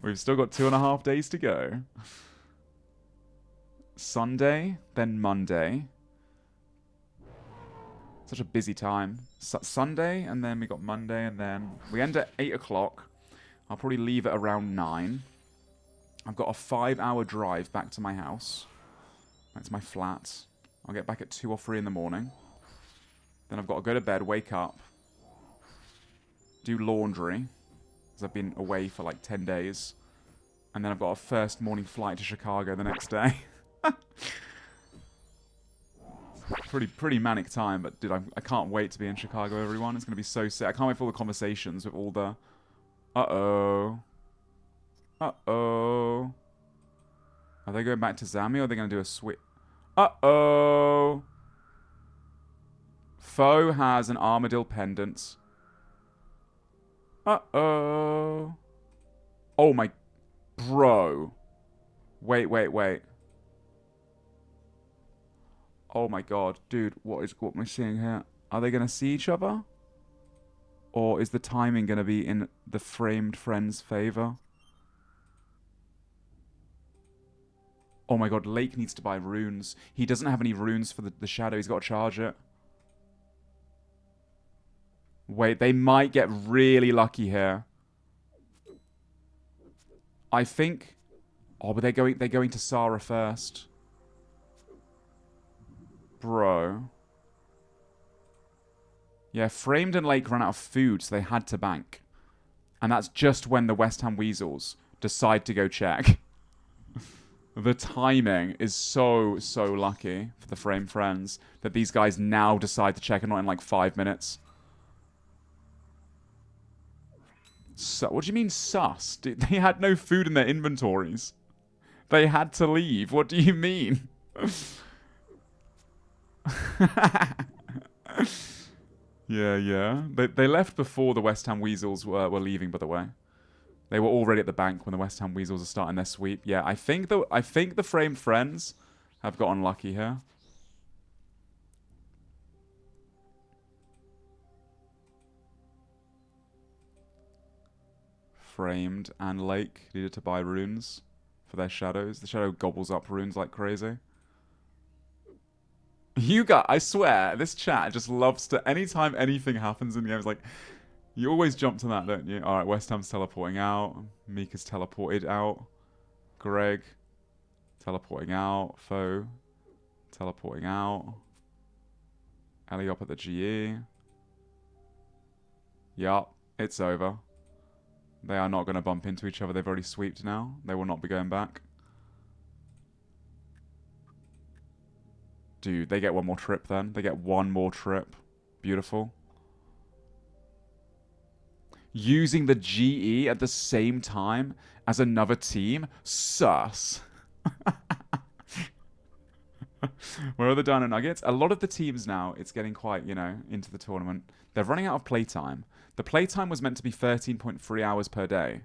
We've still got 2.5 days to go. Sunday, then Monday. Such a busy time. Sunday, and then we got Monday, and then we end at 8 o'clock. I'll probably leave at around 9. I've got a 5-hour drive back to my house. Back to my flat. I'll get back at 2 or 3 in the morning. Then I've got to go to bed, wake up, do laundry, because I've been away for like 10 days. And then I've got a first morning flight to Chicago the next day. Pretty manic time, but dude, I can't wait to be in Chicago, everyone. It's going to be so sick. I can't wait for all the conversations with all the... Uh-oh. Uh-oh. Are they going back to Zami, or are they going to do a switch? Uh-oh. Foe has an armadillo pendant. Uh-oh. Oh my... Bro. Wait. Oh my god. Dude, what am I seeing here? Are they going to see each other? Or is the timing going to be in the framed friend's favor? Oh my god, Lake needs to buy runes. He doesn't have any runes for the shadow. He's got to charge it. Wait, they might get really lucky here. I think... Oh, but they're going to Sarah first. Bro. Yeah, Framed and Lake ran out of food, so they had to bank. And that's just when the West Ham Weasels decide to go check. The timing is so lucky for the Frame friends that these guys now decide to check and not in like 5 minutes. So, what do you mean sus? Dude, they had no food in their inventories. They had to leave. What do you mean? Yeah. They left before the West Ham Weasels were leaving, by the way. They were already at the bank when the West Ham Weasels are starting their sweep. Yeah, I think the Framed friends have got unlucky here. Framed and Lake needed to buy runes for their shadows. The shadow gobbles up runes like crazy. You got, I swear, this chat just loves to, anytime anything happens in the game, it's like, you always jump to that, don't you? Alright, West Ham's teleporting out. Mika's teleported out. Greg, teleporting out. Foe, teleporting out. Eliop at the GE. Yup, it's over. They are not going to bump into each other. They've already sweeped now. They will not be going back. Dude, they get one more trip then. They get one more trip. Beautiful. Using the GE at the same time as another team? Sus. Where are the Dino Nuggets? A lot of the teams now, it's getting quite, into the tournament. They're running out of playtime. The playtime was meant to be 13.3 hours per day.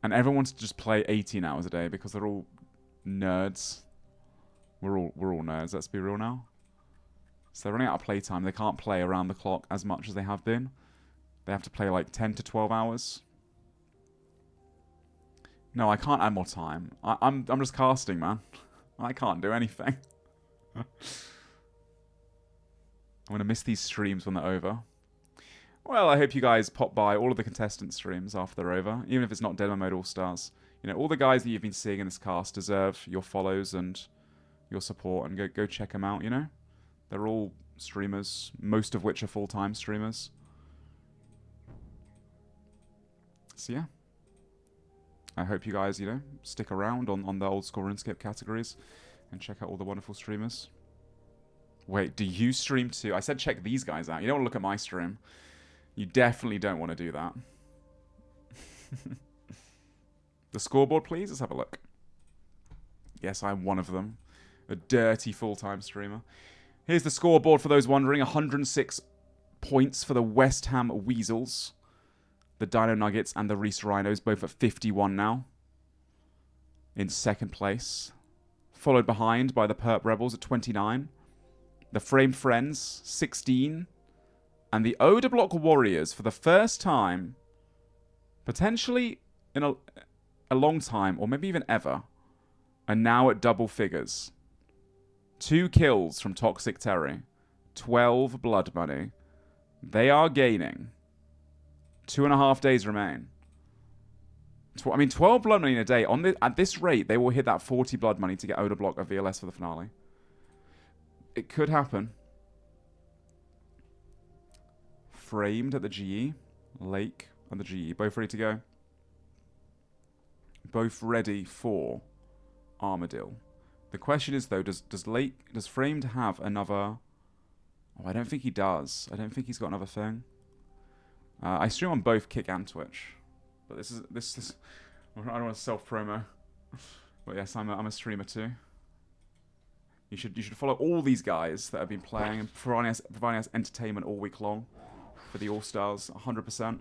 And everyone wants to just play 18 hours a day because they're all nerds. We're all nerds, let's be real now. So they're running out of playtime. They can't play around the clock as much as they have been. They have to play like 10 to 12 hours. No, I can't add more time. I'm just casting, man. I can't do anything. I'm going to miss these streams when they're over. Well, I hope you guys pop by all of the contestant streams after they're over, even if it's not Deadman All Stars. All the guys that you've been seeing in this cast deserve your follows and your support, and go check them out, They're all streamers, most of which are full-time streamers. So yeah. I hope you guys, stick around on the Old School RuneScape categories and check out all the wonderful streamers. Wait, do you stream too? I said check these guys out. You don't want to look at my stream. You definitely don't want to do that. The scoreboard, please. Let's have a look. Yes, I'm one of them. A dirty full-time streamer. Here's the scoreboard for those wondering. 106 points for the West Ham Weasels. The Dino Nuggets and the Reese Rhinos, both at 51 now. In second place. Followed behind by the Perp Rebels at 29. The Frame Friends, 16. And the Oda Block Warriors, for the first time, potentially in a long time, or maybe even ever, are now at double figures. 2 kills from Toxic Terry. 12 blood money. They are gaining. 2.5 days remain. 12 blood money in a day. At this rate, they will hit that 40 blood money to get Oda Block a VLS for the finale. It could happen. Framed at the GE. Lake and the GE. Both ready to go. Both ready for Armadillo. The question is, though, does Framed have another... Oh, I don't think he does. I don't think he's got another thing. I stream on both Kick and Twitch. But this is I don't want to self-promo. But yes, I'm a streamer too. You should follow all these guys that have been playing and providing us entertainment all week long for the All Stars. 100%.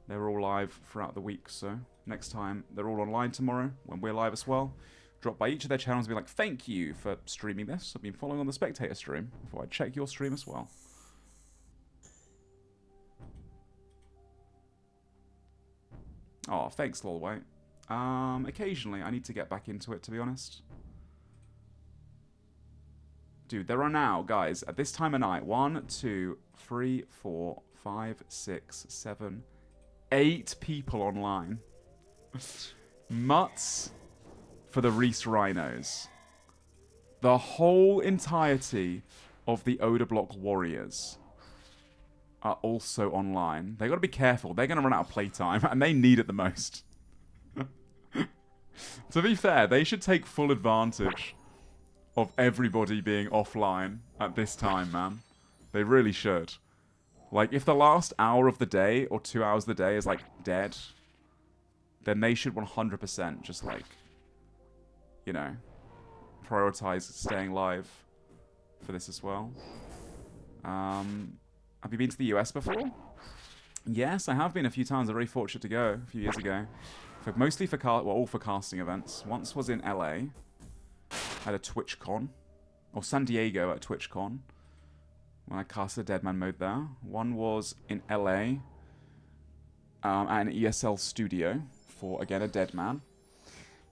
They were all live throughout the week, so next time they're all online tomorrow when we're live as well. Drop by each of their channels and be like, thank you for streaming this. I've been following on the Spectator stream. Before I check your stream as well. Oh, thanks, Lolway. Occasionally, I need to get back into it, to be honest. Dude, there are now, guys, at this time of night, 1, 2, 3, 4, 5, 6, 7, 8 people online. Mutts for the Reese Rhinos. The whole entirety of the Oda Block Warriors are also online. They got to be careful. They're going to run out of playtime, and they need it the most. To be fair, they should take full advantage of everybody being offline at this time, man. They really should. Like, if the last hour of the day or 2 hours of the day is, like, dead, then they should 100% just, like, you know, prioritize staying live for this as well. Have you been to the US before? Yes, I have been a few times. I'm very fortunate to go a few years ago. Mostly for all for casting events. Once was in LA at a TwitchCon, or San Diego at TwitchCon, when I casted Deadman mode there. One was in LA at an ESL studio for, again, a Deadman.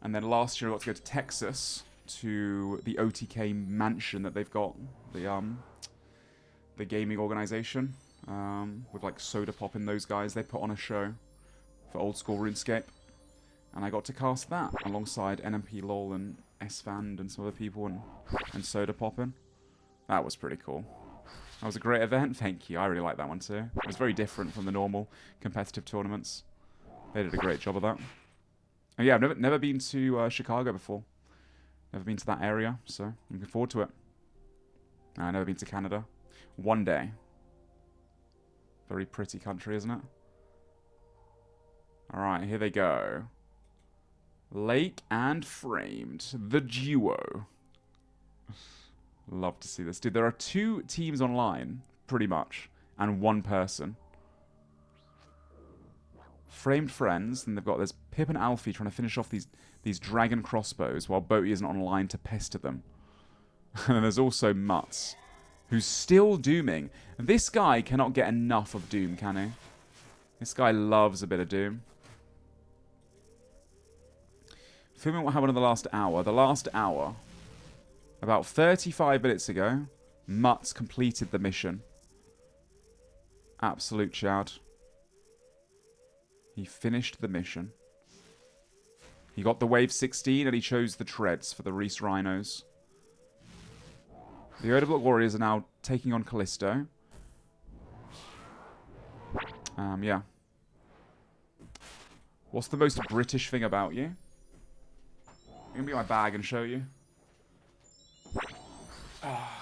And then last year I got to go to Texas to the OTK mansion that they've got, the gaming organization, with like Soda Pop and those guys. They put on a show for Old School RuneScape, and I got to cast that alongside NMP LOL and SFand and some other people and Soda Poppin'. That was pretty cool. That was a great event. Thank you. I really liked that one too. It was very different from the normal competitive tournaments. They did a great job of that. Oh yeah, I've never been to Chicago before. Never been to that area, so I'm looking forward to it. I've never been to Canada. One day. Very pretty country, isn't it? Alright, here they go. Lake and Framed. The duo. Love to see this. Dude, there are 2 teams online, pretty much, and 1 person. Framed Friends, and there's Pip and Alfie trying to finish off these dragon crossbows while Boaty isn't online to pester them. And there's also Mutts, who's still dooming. This guy cannot get enough of Doom, can he? This guy loves a bit of Doom. Filming what happened in the last hour. The last hour, about 35 minutes ago, Mutts completed the mission. Absolute Chad. He finished the mission. He got the wave 16 and he chose the treads for the Reese Rhinos. The Oda Block Warriors are now taking on Callisto. Yeah. What's the most British thing about you? I'm gonna be my bag and show you.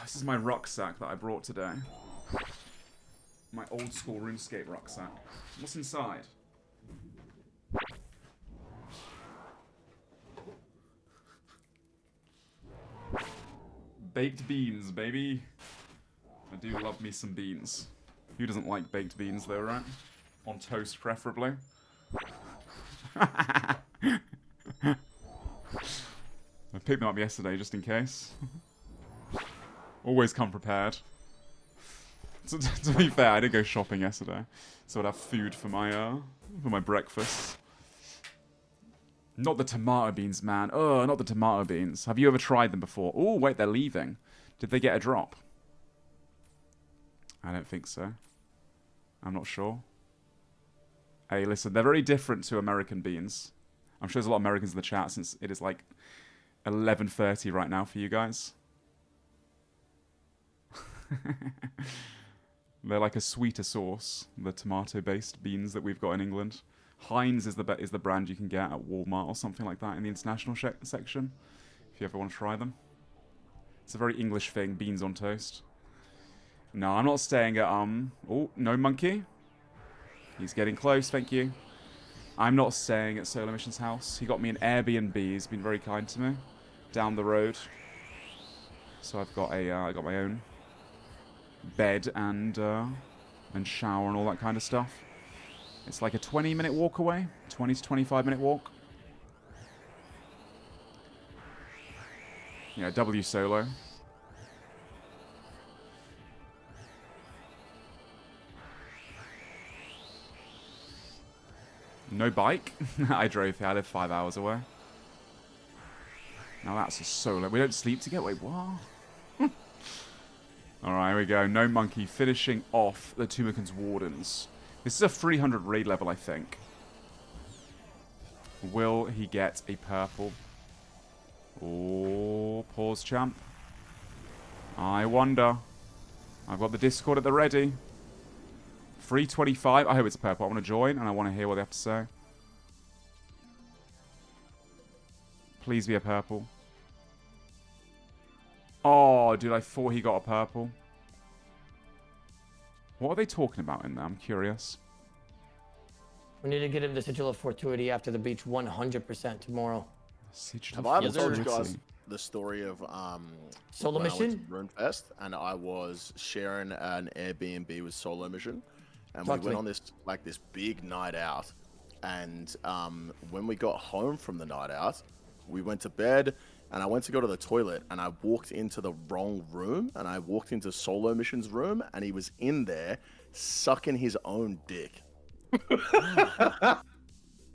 This is my rucksack that I brought today. My Old School RuneScape rucksack. What's inside? Baked beans, baby. I do love me some beans. Who doesn't like baked beans though, right? On toast, preferably. I picked them up yesterday just in case. Always come prepared. To be fair, I did go shopping yesterday, so I'd have food for my breakfast. Not the tomato beans, man. Oh, not the tomato beans. Have you ever tried them before? Oh, wait, they're leaving. Did they get a drop? I don't think so. I'm not sure. Hey, listen, they're very different to American beans. I'm sure there's a lot of Americans in the chat since it is like 11:30 right now for you guys. They're like a sweeter sauce, the tomato-based beans that we've got in England. Heinz is the brand you can get at Walmart or something like that in the international section, if you ever want to try them. It's a very English thing, beans on toast. No, I'm not staying at, oh, no monkey. He's getting close, thank you. I'm not staying at SoloMission's house. He got me an Airbnb, he's been very kind to me. Down the road. So I've got I got my own bed and shower and all that kind of stuff. It's like a 20-minute walk away. 20 to 25-minute walk. Yeah, W solo. No bike? I drove here. I live 5 hours away. Now that's a solo. We don't sleep together. Wait, what? Alright, here we go. No monkey finishing off the Tumakan's Wardens. This is a 300 raid level, I think. Will he get a purple? Oh, pause, champ. I wonder. I've got the Discord at the ready. 325. I hope it's a purple. I want to join and I want to hear what they have to say. Please be a purple. Oh, dude, I thought he got a purple. What are they talking about in there? I'm curious. We need to get him the Sigil of Fortuity after the beach 100% tomorrow. Have I ever told you guys the story of SoloMission? RuneFest, and I was sharing an Airbnb with SoloMission, and Talk we to went me. on this big night out, and when we got home from the night out, we went to bed, and I went to go to the toilet, and I walked into the wrong room, and I walked into SoloMission's room, and he was in there sucking his own dick.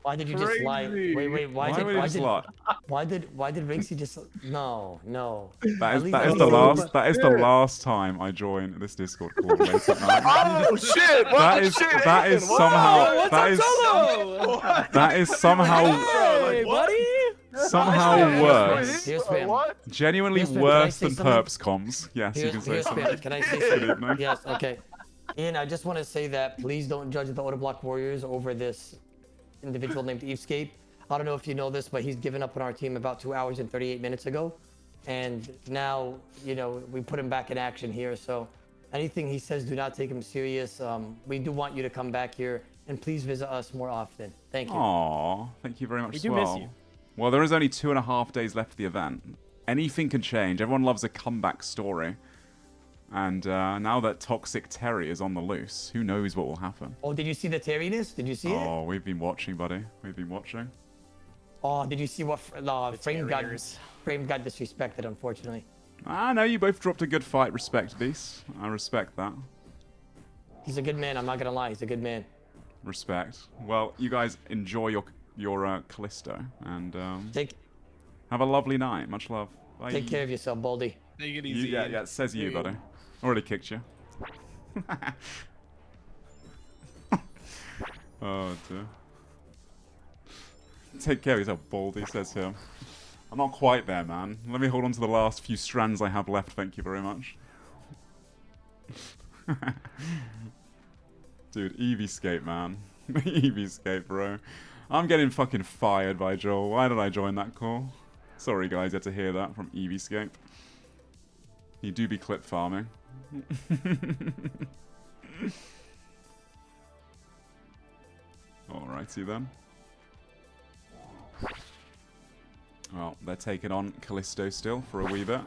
Why did you just lie? Wait, why did Rinksy just no. That is the last time I join this Discord call late at night. Oh shit! That is somehow Hey, buddy! somehow worse. PureSpam. Genuinely PureSpam, worse can I than say Perps comms. Yes, you can say PureSpam, something. can I say Good something? evening. Yes, okay. Ian, I just want to say that please don't judge the Order Block Warriors over this individual named Escape. I don't know if you know this, but he's given up on our team about 2 hours and 38 minutes ago. And now, you know, we put him back in action here. So anything he says, do not take him serious. We do want you to come back here and please visit us more often. Thank you. Aw, thank you very much We as do well. miss you. Well, there is only 2.5 days left of the event. Anything can change. Everyone loves a comeback story. And now that Toxic Terry is on the loose, who knows what will happen? Oh, did you see the Terriness? Did you see it? Oh, we've been watching, buddy. We've been watching. Oh, did you see what Frame got disrespected, unfortunately. Ah, no, you both dropped a good fight. Respect, Beast. I respect that. He's a good man. I'm not going to lie. He's a good man. Respect. Well, you guys enjoy your Callisto. And have a lovely night. Much love. Bye. Take care of yourself, Baldy. Take it easy. Yeah, it says you, buddy. Already kicked you. Oh, dear. Take care of yourself, Baldy, says him. I'm not quite there, man. Let me hold on to the last few strands I have left, thank you very much. Dude, EVScape, man. EVScape, bro. I'm getting fucking fired by Joel. Why did I join that call? Sorry, guys, you had to hear that from EVScape. You do be clip farming. Alrighty then. Well, they're taking on Callisto still for a wee bit.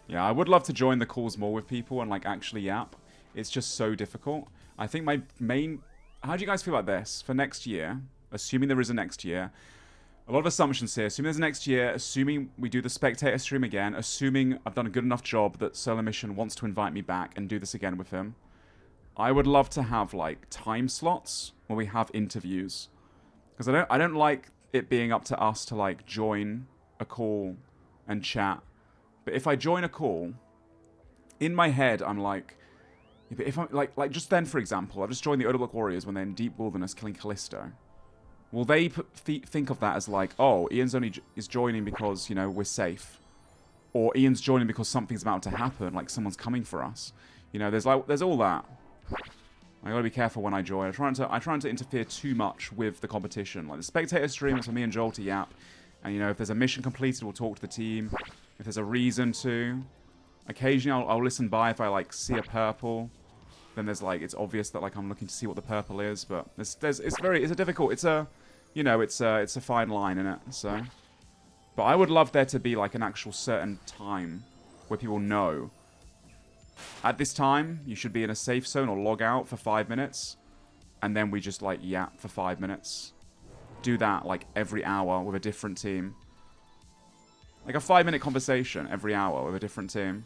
Yeah, I would love to join the calls more with people and like actually yap. It's just so difficult. I think my main... How do you guys feel about this? For next year, assuming there is a next year, a lot of assumptions here. Assuming there's a next year, assuming we do the spectator stream again, assuming I've done a good enough job that SoloMission wants to invite me back and do this again with him, I would love to have like time slots where we have interviews. Because I don't like it being up to us to like join a call and chat. But if I join a call, in my head I'm like, if I'm like just then, for example, I've just joined the Odeblock Warriors when they're in deep wilderness killing Callisto. Will they think of that as like, oh, Ian's only is joining because, you know, we're safe, or Ian's joining because something's about to happen, like someone's coming for us. You know, there's all that. I gotta be careful when I join. I try not to interfere too much with the competition. Like the spectator stream is for me and Joel to yap, and you know, if there's a mission completed, we'll talk to the team. If there's a reason to, occasionally I'll listen by if I like see a purple. Then there's like, it's obvious that like I'm looking to see what the purple is, but it's a difficult, it's a fine line in it. So, but I would love there to be like an actual certain time where people know at this time you should be in a safe zone or log out for 5 minutes, and then we just like yap for 5 minutes. Do that like every hour with a different team. Like a 5-minute conversation every hour with a different team.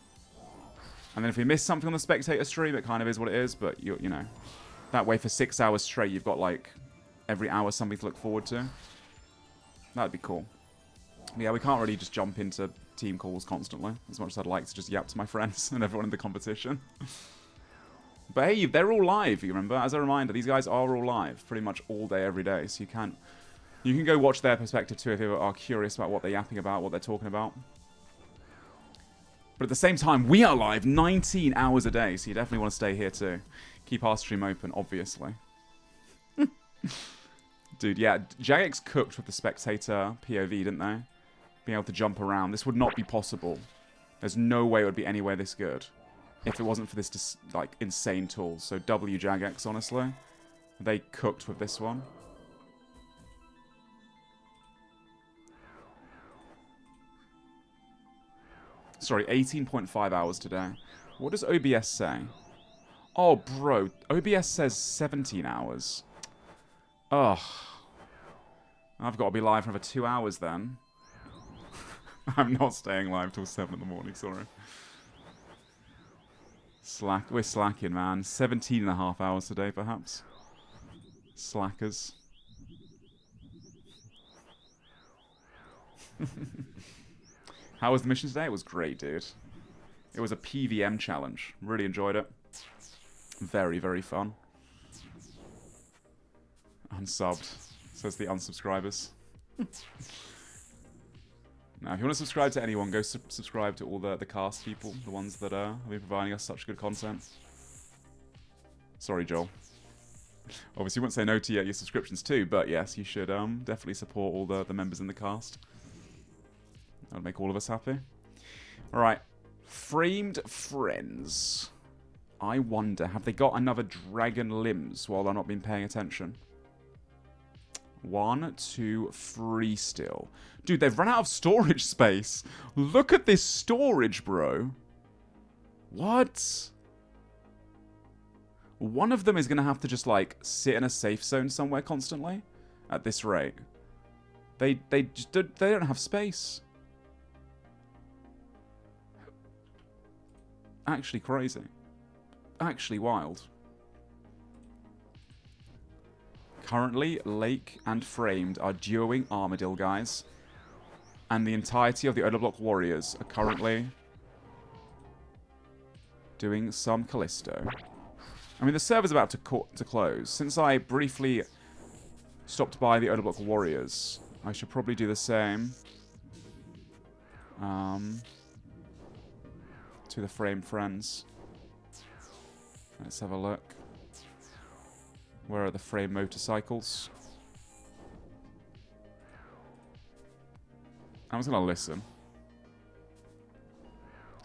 And then if we miss something on the spectator stream, it kind of is what it is, but you know, that way for 6 hours straight, you've got like every hour something to look forward to. That'd be cool. But yeah, we can't really just jump into team calls constantly, as much as I'd like to just yap to my friends and everyone in the competition. But hey, they're all live, you remember? As a reminder, these guys are all live pretty much all day, every day, so you can go watch their perspective too if you are curious about what they're yapping about, what they're talking about. But at the same time, we are live 19 hours a day, so you definitely want to stay here too. Keep our stream open, obviously. Dude, yeah, Jagex cooked with the spectator POV, didn't they? Being able to jump around. This would not be possible. There's no way it would be anywhere this good if it wasn't for this, like, insane tool. So W Jagex, honestly. They cooked with this one. Sorry, 18.5 hours today. What does OBS say? Oh, bro. OBS says 17 hours. Ugh. I've got to be live for another 2 hours then. I'm not staying live till 7 in the morning, sorry. We're slacking, man. 17.5 hours today, perhaps. Slackers. How was the mission today? It was great, dude. It was a PVM challenge. Really enjoyed it. Very, very fun. Unsubbed, says the unsubscribers. Now, if you want to subscribe to anyone, go subscribe to all the cast people, the ones that have been providing us such good content. Sorry, Joel. Obviously, you wouldn't say no to your subscriptions too, but yes, you should definitely support all the members in the cast. That would make all of us happy. Alright. Framed Friends. I wonder, have they got another dragon limbs while I've not been paying attention? 1, 2, 3 still. Dude, they've run out of storage space. Look at this storage, bro. What? One of them is going to have to just, like, sit in a safe zone somewhere constantly at this rate. They don't have space. Actually crazy. Actually wild. Currently, Lake and Framed are duoing Armadillo, guys. And the entirety of the Odeblock Warriors are currently doing some Callisto. I mean, the server's about to close. Since I briefly stopped by the Odeblock Warriors, I should probably do the same. To the Framed Friends. Let's have a look. Where are the Frame motorcycles? I'm just gonna listen.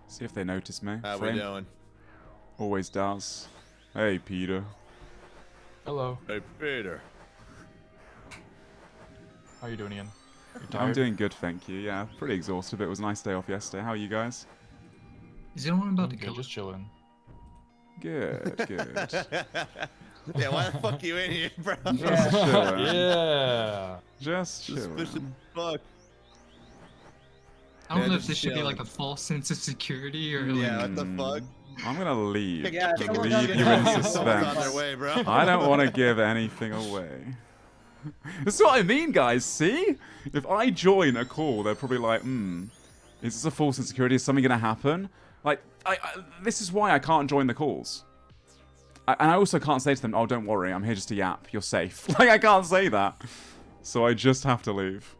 See if they notice me. How we doing? Always does. Hey, Peter. Hello. Hey, Peter. How you doing, Ian? You I'm tired? doing good, thank you. Yeah, pretty exhausted, but it was a nice day off yesterday. How are you guys? Is he the one about to Okay, kill just us? chilling. Good, good. Yeah, why the fuck you in here, bro? Just chilling. Yeah. Just Suspicious chilling. fuck. I don't Yeah, know if just this should be chilling. like a false sense of security or Yeah, like. what the fuck? I'm gonna leave. Yeah, Just someone's leave on you their in way. Someone's suspense. on their way, bro. I don't want to give anything away. That's what I mean, guys. See? If I join a call, they're probably like, is this a false insecurity? Is something gonna happen? Like, this is why I can't join the calls. And I also can't say to them, oh, don't worry, I'm here just to yap. You're safe. Like, I can't say that. So I just have to leave.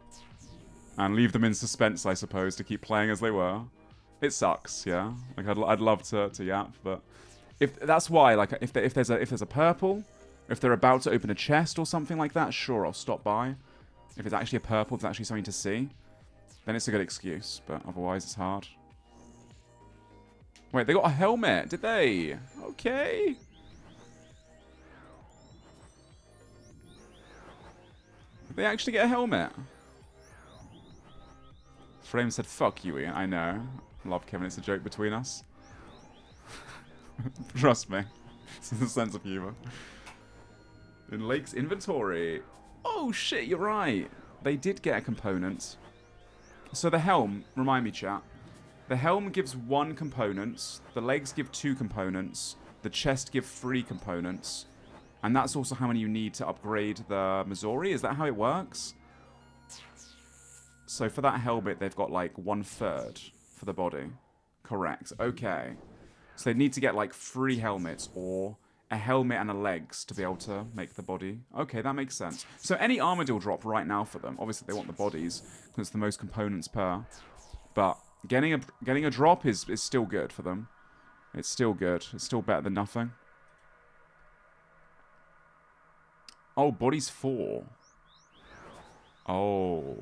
And leave them in suspense, I suppose, to keep playing as they were. It sucks, yeah. Like, I'd love to yap, but if that's why, like, if there's a purple, if they're about to open a chest or something like that, sure, I'll stop by. If it's actually a purple, if it's actually something to see, then it's a good excuse. But otherwise, it's hard. Wait, they got a helmet, did they? Okay. Did they actually get a helmet? Frame said, fuck you, Ian. I know. Love Kevin, it's a joke between us. Trust me. It's a sense of humor. In Lake's inventory. Oh shit, you're right. They did get a component. So the helm, remind me, chat. The helm gives 1 component. The legs give 2 components. The chest give 3 components. And that's also how many you need to upgrade the Missouri. Is that how it works? So for that helmet, they've got like 1/3 for the body. Correct. Okay. So they need to get like 3 helmets or a helmet and a legs to be able to make the body. Okay, that makes sense. So any armadillo drop right now for them. Obviously, they want the bodies because it's the most components per. But getting a drop is still good for them. It's still good. It's still better than nothing. Oh, body's 4. Oh.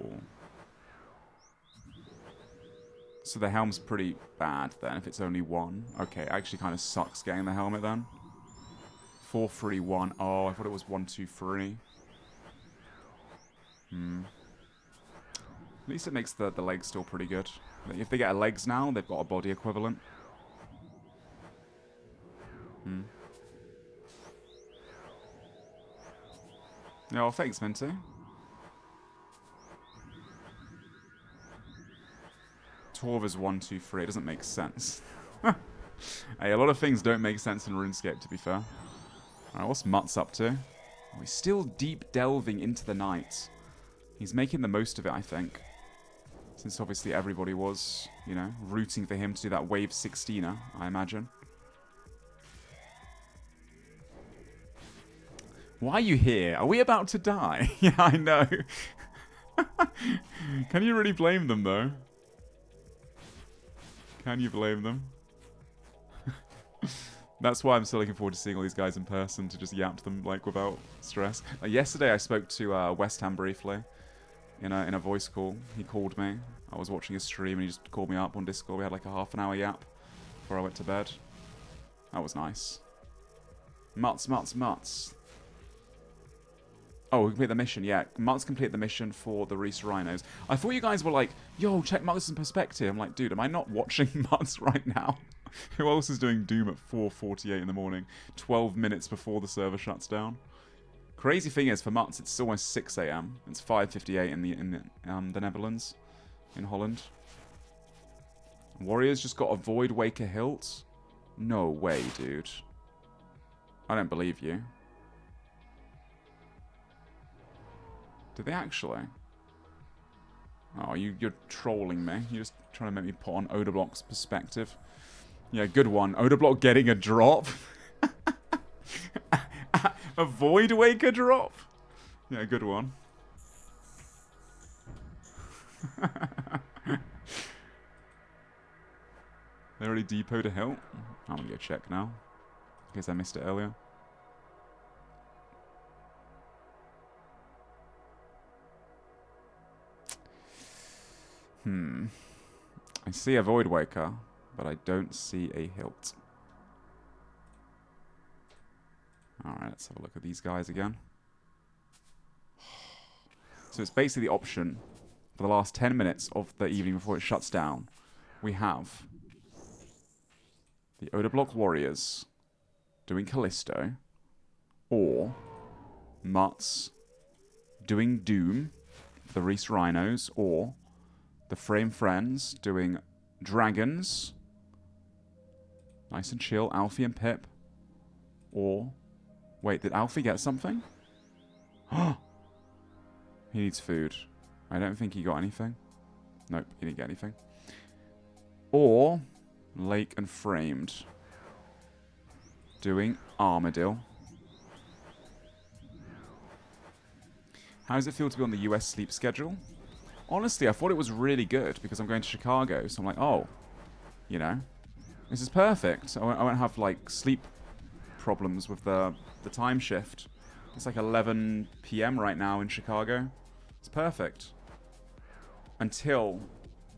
So the helm's pretty bad then if it's only 1. Okay, it actually kind of sucks getting the helmet then. 4, 3, 1. Oh, I thought it was 1, 2, 3. At least it makes the legs still pretty good. If they get a legs now, they've got a body equivalent. Oh, thanks, Minty. Torva's 1, 2, 3. It doesn't make sense. Hey, a lot of things don't make sense in RuneScape, to be fair. Alright, what's Mutt's up to? Oh, he's still deep delving into the night. He's making the most of it, I think. Since obviously everybody was, you know, rooting for him to do that wave 16er, I imagine. Why are you here? Are we about to die? Yeah, I know. Can you really blame them, though? Can you blame them? That's why I'm still looking forward to seeing all these guys in person, to just yap to them, like, without stress. Like, yesterday I spoke to West Ham briefly in a voice call. He called me. I was watching his stream and he just called me up on Discord. We had like a half-an-hour yap before I went to bed. That was nice. Mutts. Oh, we complete the mission, yeah. Mutts complete the mission for the Reese Rhinos. I thought you guys were like, yo, check Mutts in perspective. I'm like, dude, am I not watching Mutts right now? Who else is doing Doom at 4:48 in the morning? 12 minutes before the server shuts down. Crazy thing is, for Mutts, it's almost 6 AM. It's 5:58 in the Netherlands, in Holland. Warriors just got a Void Waker hilt? No way, dude. I don't believe you. Did they actually? Oh, you're trolling me. You're just trying to make me put on Odablock's perspective. Yeah, good one. Odablock getting a drop. A Void Waker drop? Yeah, good one. They already depoted a hilt? I'm gonna go check now. In case I missed it earlier. I see a Void Waker, but I don't see a hilt. Alright, let's have a look at these guys again. So it's basically the option for the last 10 minutes of the evening before it shuts down. We have The Odablock Warriors doing Callisto, or Mutts doing Doom, the Reese Rhinos, or the Frame Friends doing Dragons, nice and chill, Alfie and Pip, or... Wait, did Alfie get something? He needs food. I don't think he got anything. Nope, he didn't get anything. Or Lake and Framed doing Armadillo. How does it feel to be on the US sleep schedule? Honestly, I thought it was really good because I'm going to Chicago, so I'm like, oh, you know, this is perfect. I won't have like sleep problems with the time shift. It's like 11 p.m. right now in Chicago. It's perfect. Until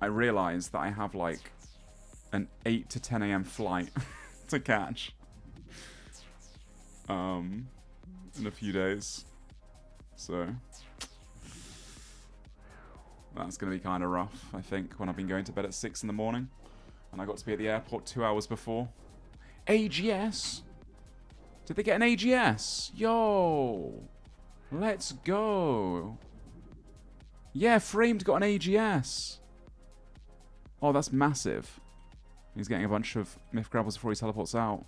I realize that I have like an 8 to 10 a.m. flight to catch in a few days. So that's going to be kind of rough, I think, when I've been going to bed at 6 in the morning and I got to be at the airport 2 hours before. AGS? Did they get an AGS? Yo! Let's go! Yeah, Framed got an AGS! Oh, that's massive. He's getting a bunch of Myth Grabbles before he teleports out.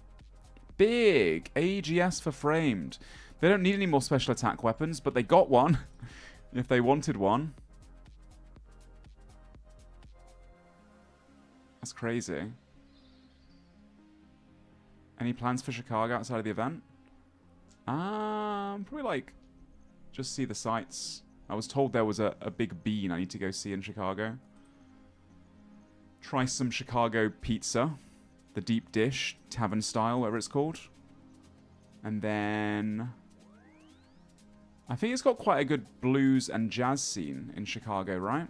Big! AGS for Framed. They don't need any more special attack weapons, but they got one. If they wanted one. That's crazy. Any plans for Chicago outside of the event? Probably like just see the sights. I was told there was a big bean I need to go see in Chicago. Try some Chicago pizza. The deep dish, tavern style, whatever it's called. And then I think it's got quite a good blues and jazz scene in Chicago, right?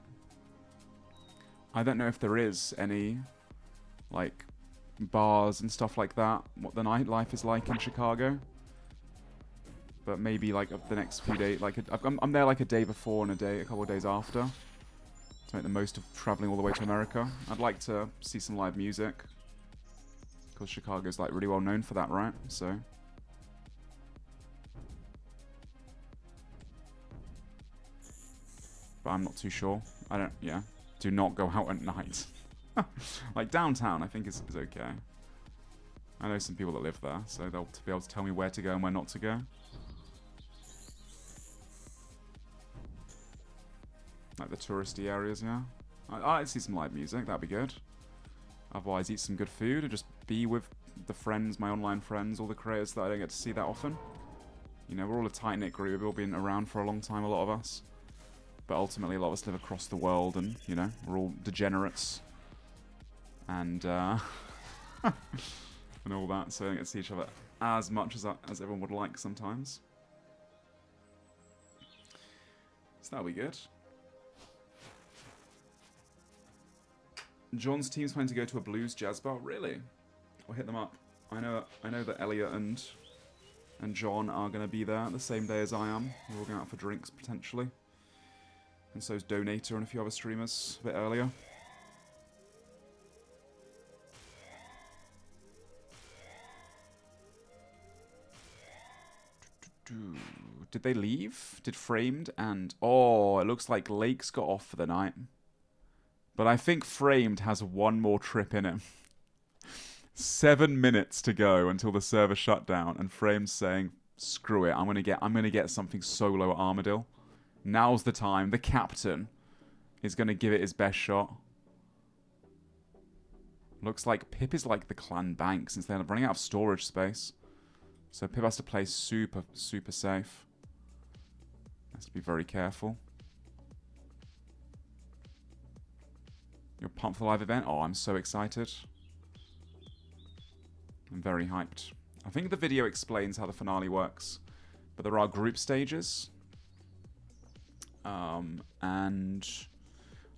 I don't know if there is any like bars and stuff like that, what the nightlife is like in Chicago. But maybe like the next few days, like I'm there like a day before and a couple of days after to make the most of traveling all the way to America. I'd like to see some live music because Chicago's like really well known for that, right? So but I'm not too sure. Do not go out at night. Like downtown, I think is okay. I know some people that live there, so they'll be able to tell me where to go and where not to go. Like the touristy areas, yeah. I'd see some live music, that'd be good. Otherwise, eat some good food and just be with the friends, my online friends, all the creators that I don't get to see that often. You know, we're all a tight-knit group. We've all been around for a long time, a lot of us. But ultimately, a lot of us live across the world, and, you know, we're all degenerates. And, and all that, so we don't get to see each other as much as everyone would like sometimes. So that'll be good. John's team's planning to go to a blues jazz bar. Really? I'll hit them up. I know that Elliot and John are going to be there the same day as I am. We're all going out for drinks potentially. And so's Donator and a few other streamers a bit earlier. Did they leave? Did Framed and... Oh, it looks like Lake's got off for the night. But I think Framed has one more trip in him. 7 minutes to go until the server shut down, and Frame's saying, "Screw it, I'm gonna get something solo at Armadillo. Now's the time. The captain is gonna give it his best shot." Looks like Pip is like the clan bank since they're running out of storage space. So Pip has to play super, super safe. Has to be very careful. You're pumped for the live event? Oh, I'm so excited. I'm very hyped. I think the video explains how the finale works. But there are group stages. And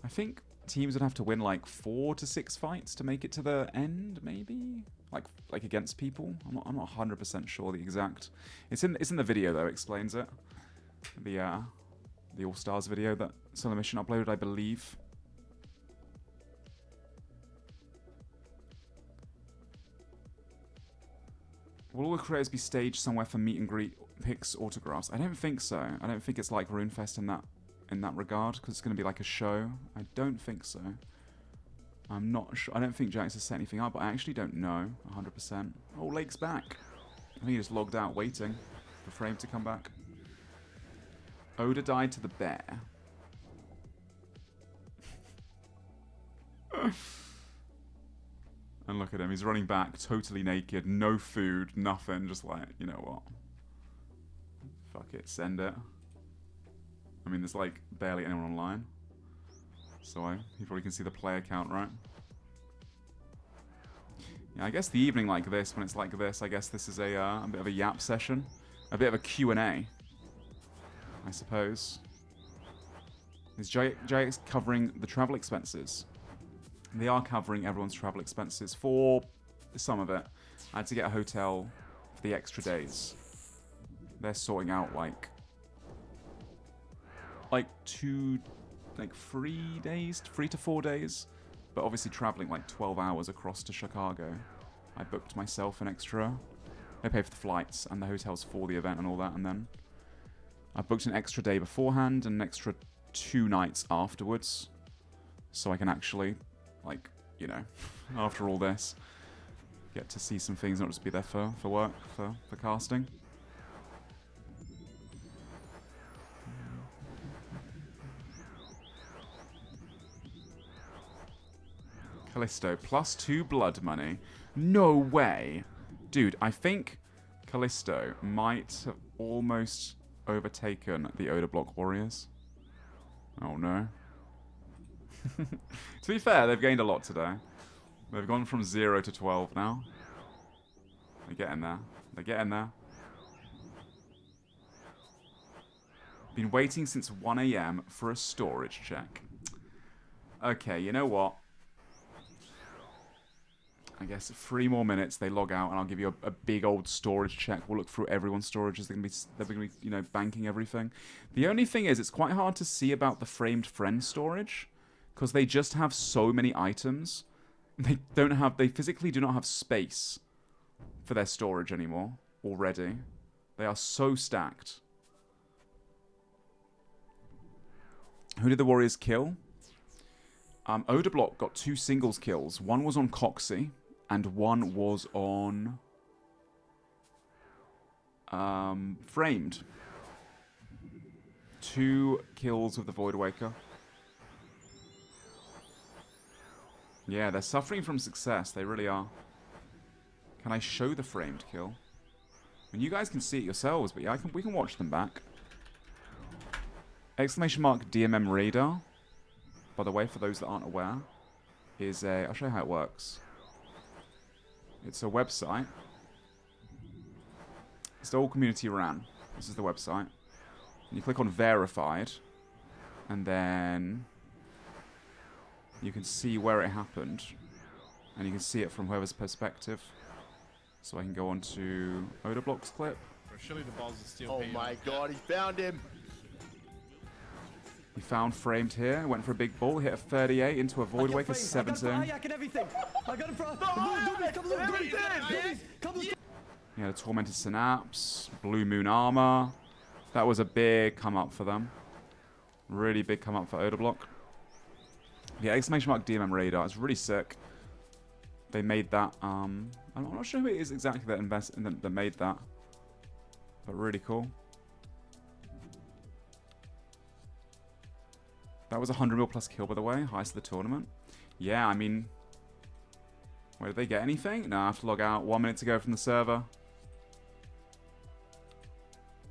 I think teams would have to win like 4 to 6 fights to make it to the end, maybe? Like against people? I'm not 100% sure the exact. It's in the video though, it explains it. The All Stars video that SoloMission uploaded, I believe. Will all the creators be staged somewhere for meet and greet, pics, autographs? I don't think so. I don't think it's like RuneFest in that regard, because it's going to be like a show. I don't think so. I'm not sure. I don't think Jax has set anything up, but I actually don't know 100%. Oh, Lake's back. I think he just logged out waiting for Frame to come back. Oda died to the bear. And look at him, he's running back, totally naked, no food, nothing, just like, you know what? Fuck it, send it. I mean, there's like barely anyone online. So you probably can see the player count, right? Yeah, I guess the evening like this, when it's like this, I guess this is a bit of a yap session. A bit of a Q&A, I suppose. Is JX covering the travel expenses? They are covering everyone's travel expenses for some of it. I had to get a hotel for the extra days. They're sorting out like 3 days, 3 to 4 days. But obviously traveling like 12 hours across to Chicago. I booked myself an extra. They pay for the flights and the hotels for the event and all that. And then I booked an extra day beforehand and an extra 2 nights afterwards. So I can actually, like, you know, after all this, get to see some things, not just be there for work, for casting. Callisto, +2 blood money. No way. Dude, I think Callisto might have almost overtaken the Oda Block Warriors. Oh no. To be fair, they've gained a lot today. They've gone from 0 to 12 now. They're getting there. They're getting there. Been waiting since 1 AM for a storage check. Okay, you know what? I guess 3 more minutes, they log out, and I'll give you a big old storage check. We'll look through everyone's storages. They're gonna be, you know, banking everything. The only thing is, it's quite hard to see about the framed friend storage, because they just have so many items. They physically do not have space for their storage anymore already. They are so stacked. Who did the Warriors kill? Oda Block got 2 singles kills. One was on Coxie, and one was on Framed. 2 kills with the Void Waker. Yeah, they're suffering from success. They really are. Can I show the Framed kill? I mean, you guys can see it yourselves, but yeah, we can watch them back. Exclamation mark DMM Radar, by the way, for those that aren't aware, is a... I'll show you how it works. It's a website. It's all community ran. This is the website. And you click on verified, and then you can see where it happened, and you can see it from whoever's perspective. So I can go on to Oda Block's clip. Surely the balls of steel. Oh my god, he found him! He found Framed here, went for a big ball, hit a 38 into a Void Waker 17. I got everything. I got him from. Yeah, the Tormented Synapse, Blue Moon Armor. That was a big come up for them. Really big come up for Oda Block. Yeah, exclamation mark DMM Radar. It's really sick. They made that. I'm not sure who it is exactly that made that, but really cool. That was 100 mil plus kill, by the way. Highest of the tournament. Yeah, I mean... Where did they get anything? No, I have to log out. 1 minute to go from the server.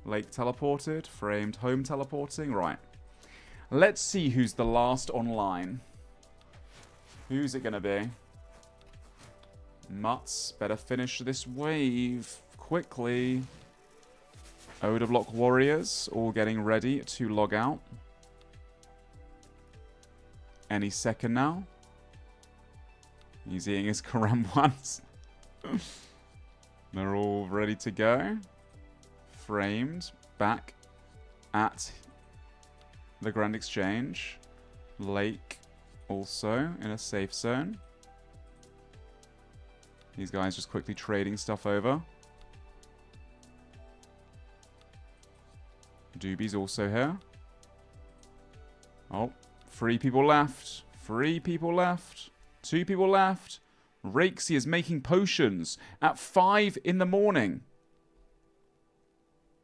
Lake teleported. Framed home teleporting. Right. Let's see who's the last online. Who's it going to be? Mutts. Better finish this wave quickly. Oda Block Warriors all getting ready to log out. Any second now. He's eating his Karam once. They're all ready to go. Framed. Back at the Grand Exchange. Lake also in a safe zone. These guys just quickly trading stuff over. Doobie's also here. Oh, 3 people left. 3 people left. 2 people left. Rakesy is making potions at 5 in the morning.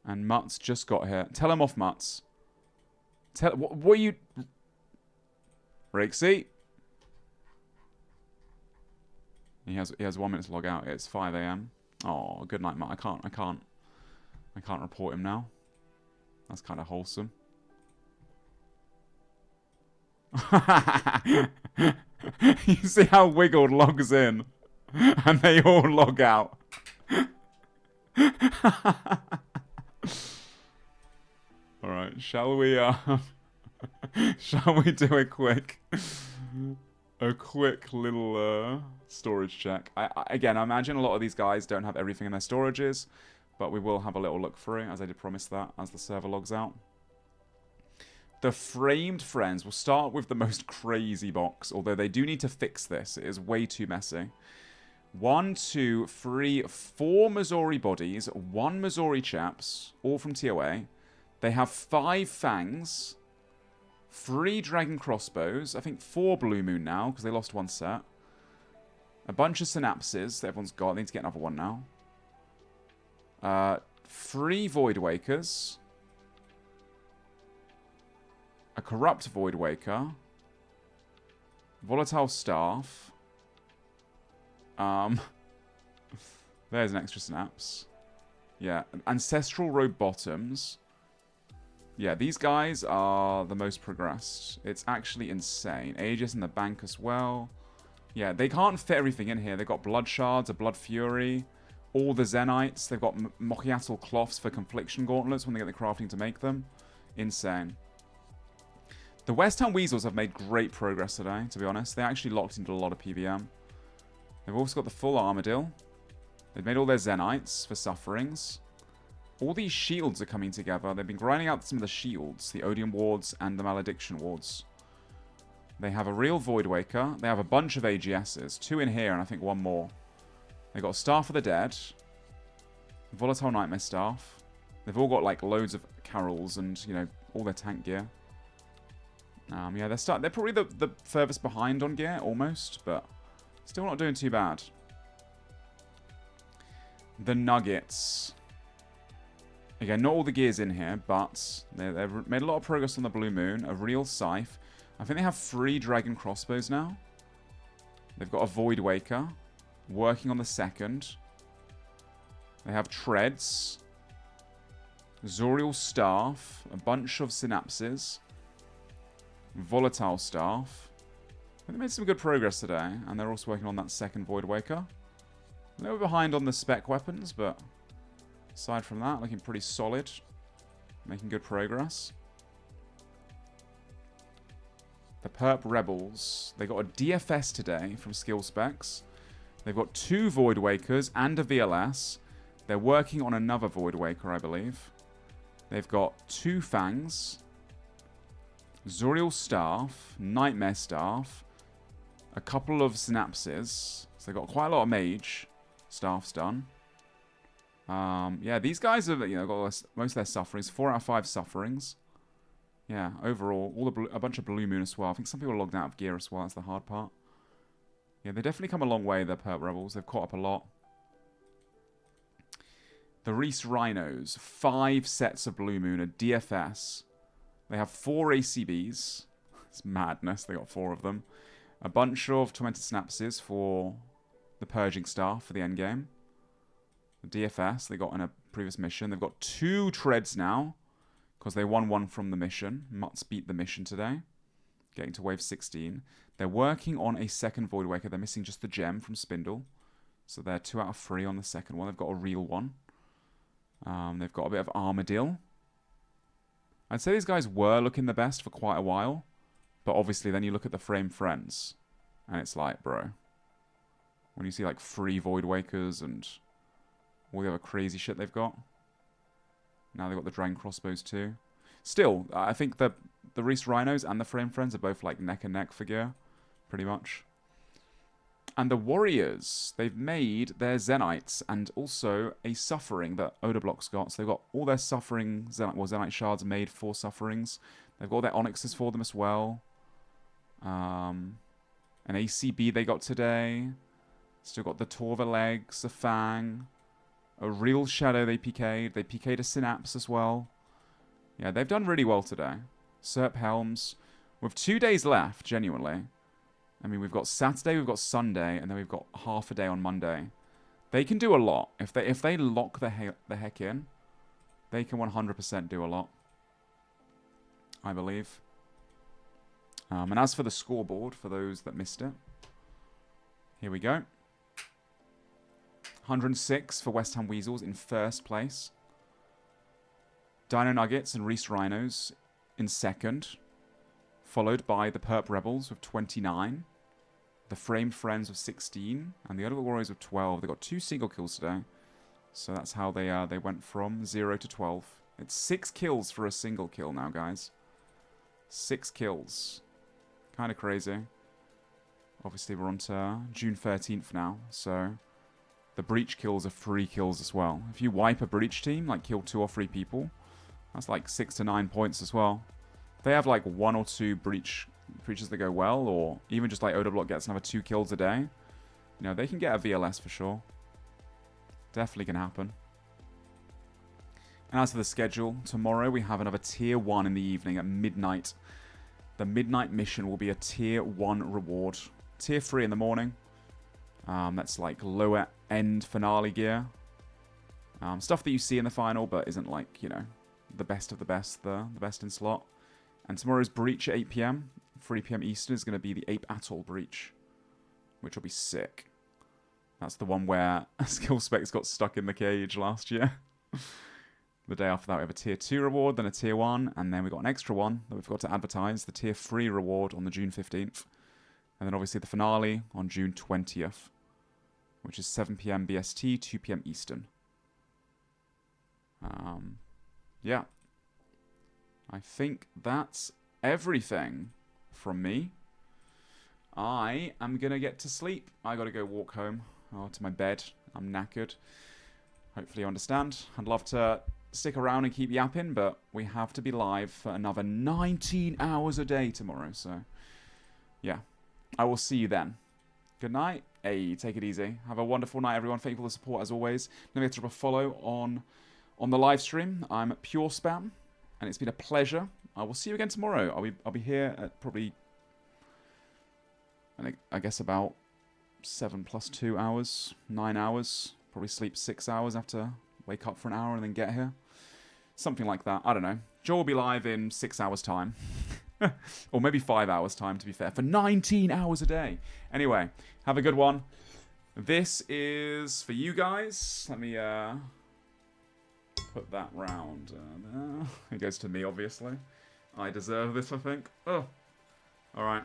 And Mutz just got here. Tell him off, Mutz. What are you... Rakesy? He has 1 minute to log out. It's 5 a.m. Oh, good night, Mutt. I can't report him now. That's kind of wholesome. You see how Wiggled logs in, and they all log out. All right, shall we do a quick little storage check? Again, I imagine a lot of these guys don't have everything in their storages, but we will have a little look through, as I did promise that, as the server logs out. The framed friends will start with the most crazy box, although they do need to fix this. It is way too messy. 1, 2, 3, 4 Missouri bodies, 1 Missouri chaps, all from TOA. They have 5 fangs, 3 dragon crossbows, I think 4 blue moon now, because they lost 1 set. A bunch of synapses that everyone's got. They need to get another one now. 3 void wakers. A corrupt void waker. Volatile staff. There's an extra snaps. Yeah, ancestral robe bottoms. Yeah, these guys are the most progressed. It's actually insane. Aegis in the bank as well. Yeah, they can't fit everything in here. They've got blood shards, a blood fury, all the Zenites. They've got Mochiatal cloths for confliction gauntlets when they get the crafting to make them. Insane. The West Ham Weasels have made great progress today, to be honest. They actually locked into a lot of PVM. They've also got the full Armadillo. They've made all their Zenites for sufferings. All these shields are coming together. They've been grinding out some of the shields, the Odium wards and the Malediction wards. They have a real Void Waker. They have a bunch of AGSs. 2 in here and I think 1 more. They've got Staff of the Dead. Volatile Nightmare Staff. They've all got like loads of carols and, you know, all their tank gear. Yeah, they're probably the furthest behind on gear, almost, but still not doing too bad. The Nuggets. Again, not all the gear's in here, but they've made a lot of progress on the Blue Moon. A real Scythe. I think they have 3 Dragon Crossbows now. They've got a Void Waker. Working on the 2nd. They have Treads. Zorial Staff. A bunch of Synapses. Volatile Staff. They made some good progress today, and they're also working on that 2nd Void Waker. A little behind on the spec weapons, but aside from that, looking pretty solid. Making good progress. The Perp Rebels. They got a DFS today from Skill Specs. They've got 2 Void Wakers and a VLS. They're working on another Void Waker, I believe. They've got 2 Fangs. Zorial Staff, Nightmare Staff, a couple of Synapses. So they've got quite a lot of Mage staffs done. Yeah, these guys have, you know, got most of their sufferings. 4 out of 5 sufferings. Yeah, overall, a bunch of Blue Moon as well. I think some people are logged out of gear as well. That's the hard part. Yeah, they definitely come a long way, the Perp Rebels. They've caught up a lot. The Reese Rhinos, 5 sets of Blue Moon, a DFS. They have 4 ACBs. It's madness. They got 4 of them. A bunch of Tormented Synapses for the Purging Staff for the endgame. The DFS they got in a previous mission. They've got 2 Treads now because they won 1 from the mission. Mutz beat the mission today, getting to wave 16. They're working on a 2nd Void Waker. They're missing just the gem from Spindle. So they're 2 out of 3 on the 2nd one. They've got a real one. They've got a bit of Armadillo. I'd say these guys were looking the best for quite a while. But obviously then you look at the frame friends. And it's like, bro. When you see like 3 Void Wakers and all the other crazy shit they've got. Now they've got the Dragon Crossbows too. Still, I think the Reese Rhinos and the frame friends are both like neck and neck for gear. Pretty much. And the Warriors, they've made their Zenites and also a Suffering that Odablock's got. So they've got all their Suffering, Zenite shards made for Sufferings. They've got all their Onyxes for them as well. An ACB they got today. Still got the Torva Legs, a Fang. A Real Shadow they PK'd. They PK'd a Synapse as well. Yeah, they've done really well today. Serp Helms. With 2 days left, genuinely. I mean, we've got Saturday, we've got Sunday, and then we've got half a day on Monday. They can do a lot. If they lock the heck in, they can 100% do a lot. I believe. And as for the scoreboard, for those that missed it, here we go. 106 for West Ham Weasels in first place. Dino Nuggets and Reese Rhinos in second. Followed by the Perp Rebels with 29. The Frame Friends with 16. And the Other Warriors with 12. They got 2 single kills today. So that's how they went from 0 to 12. It's 6 kills for a single kill now, guys. 6 kills. Kind of crazy. Obviously, we're on to June 13th now. So the Breach kills are 3 kills as well. If you wipe a Breach team, like kill 2 or 3 people, that's like 6 to 9 points as well. If they have like 1 or 2 breaches that go well, or even just like Odablock gets another 2 kills a day, you know, they can get a VLS for sure. Definitely can happen. And as for the schedule, tomorrow we have another Tier 1 in the evening at midnight. The midnight mission will be a Tier 1 reward. Tier 3 in the morning. That's like lower end finale gear. Stuff that you see in the final, but isn't like, you know, the best of the best, the best in slot. And tomorrow's Breach at 8 PM. 3 PM Eastern is going to be the Ape Atoll Breach, which will be sick. That's the one where Skill Specs got stuck in the cage last year. The day after that, we have a Tier 2 reward, then a Tier 1, and then we got an extra one that we've got to advertise, the Tier 3 reward on the June 15th. And then obviously the finale on June 20th, which is 7 PM BST, 2 PM Eastern. Yeah. I think that's everything from me. I am going to get to sleep. I got to go walk home to my bed. I'm knackered. Hopefully you understand. I'd love to stick around and keep yapping, but we have to be live for another 19 hours a day tomorrow. So, yeah. I will see you then. Good night. Hey, take it easy. Have a wonderful night, everyone. Thank you for the support, as always. Don't forget to drop a follow on the live stream. I'm PureSpam. And it's been a pleasure. I will see you again tomorrow. I'll be here at probably, I guess about 7 + 2 hours, 9 hours. Probably sleep 6 hours after wake up for an hour and then get here. Something like that. I don't know. Joe will be live in 6 hours time. Or maybe 5 hours time, to be fair. For 19 hours a day. Anyway, have a good one. This is for you guys. Let me put that round there. It goes to me, obviously. I deserve this, I think. Oh. Alright.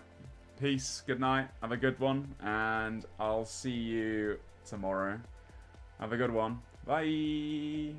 Peace. Good night. Have a good one. And I'll see you tomorrow. Have a good one. Bye.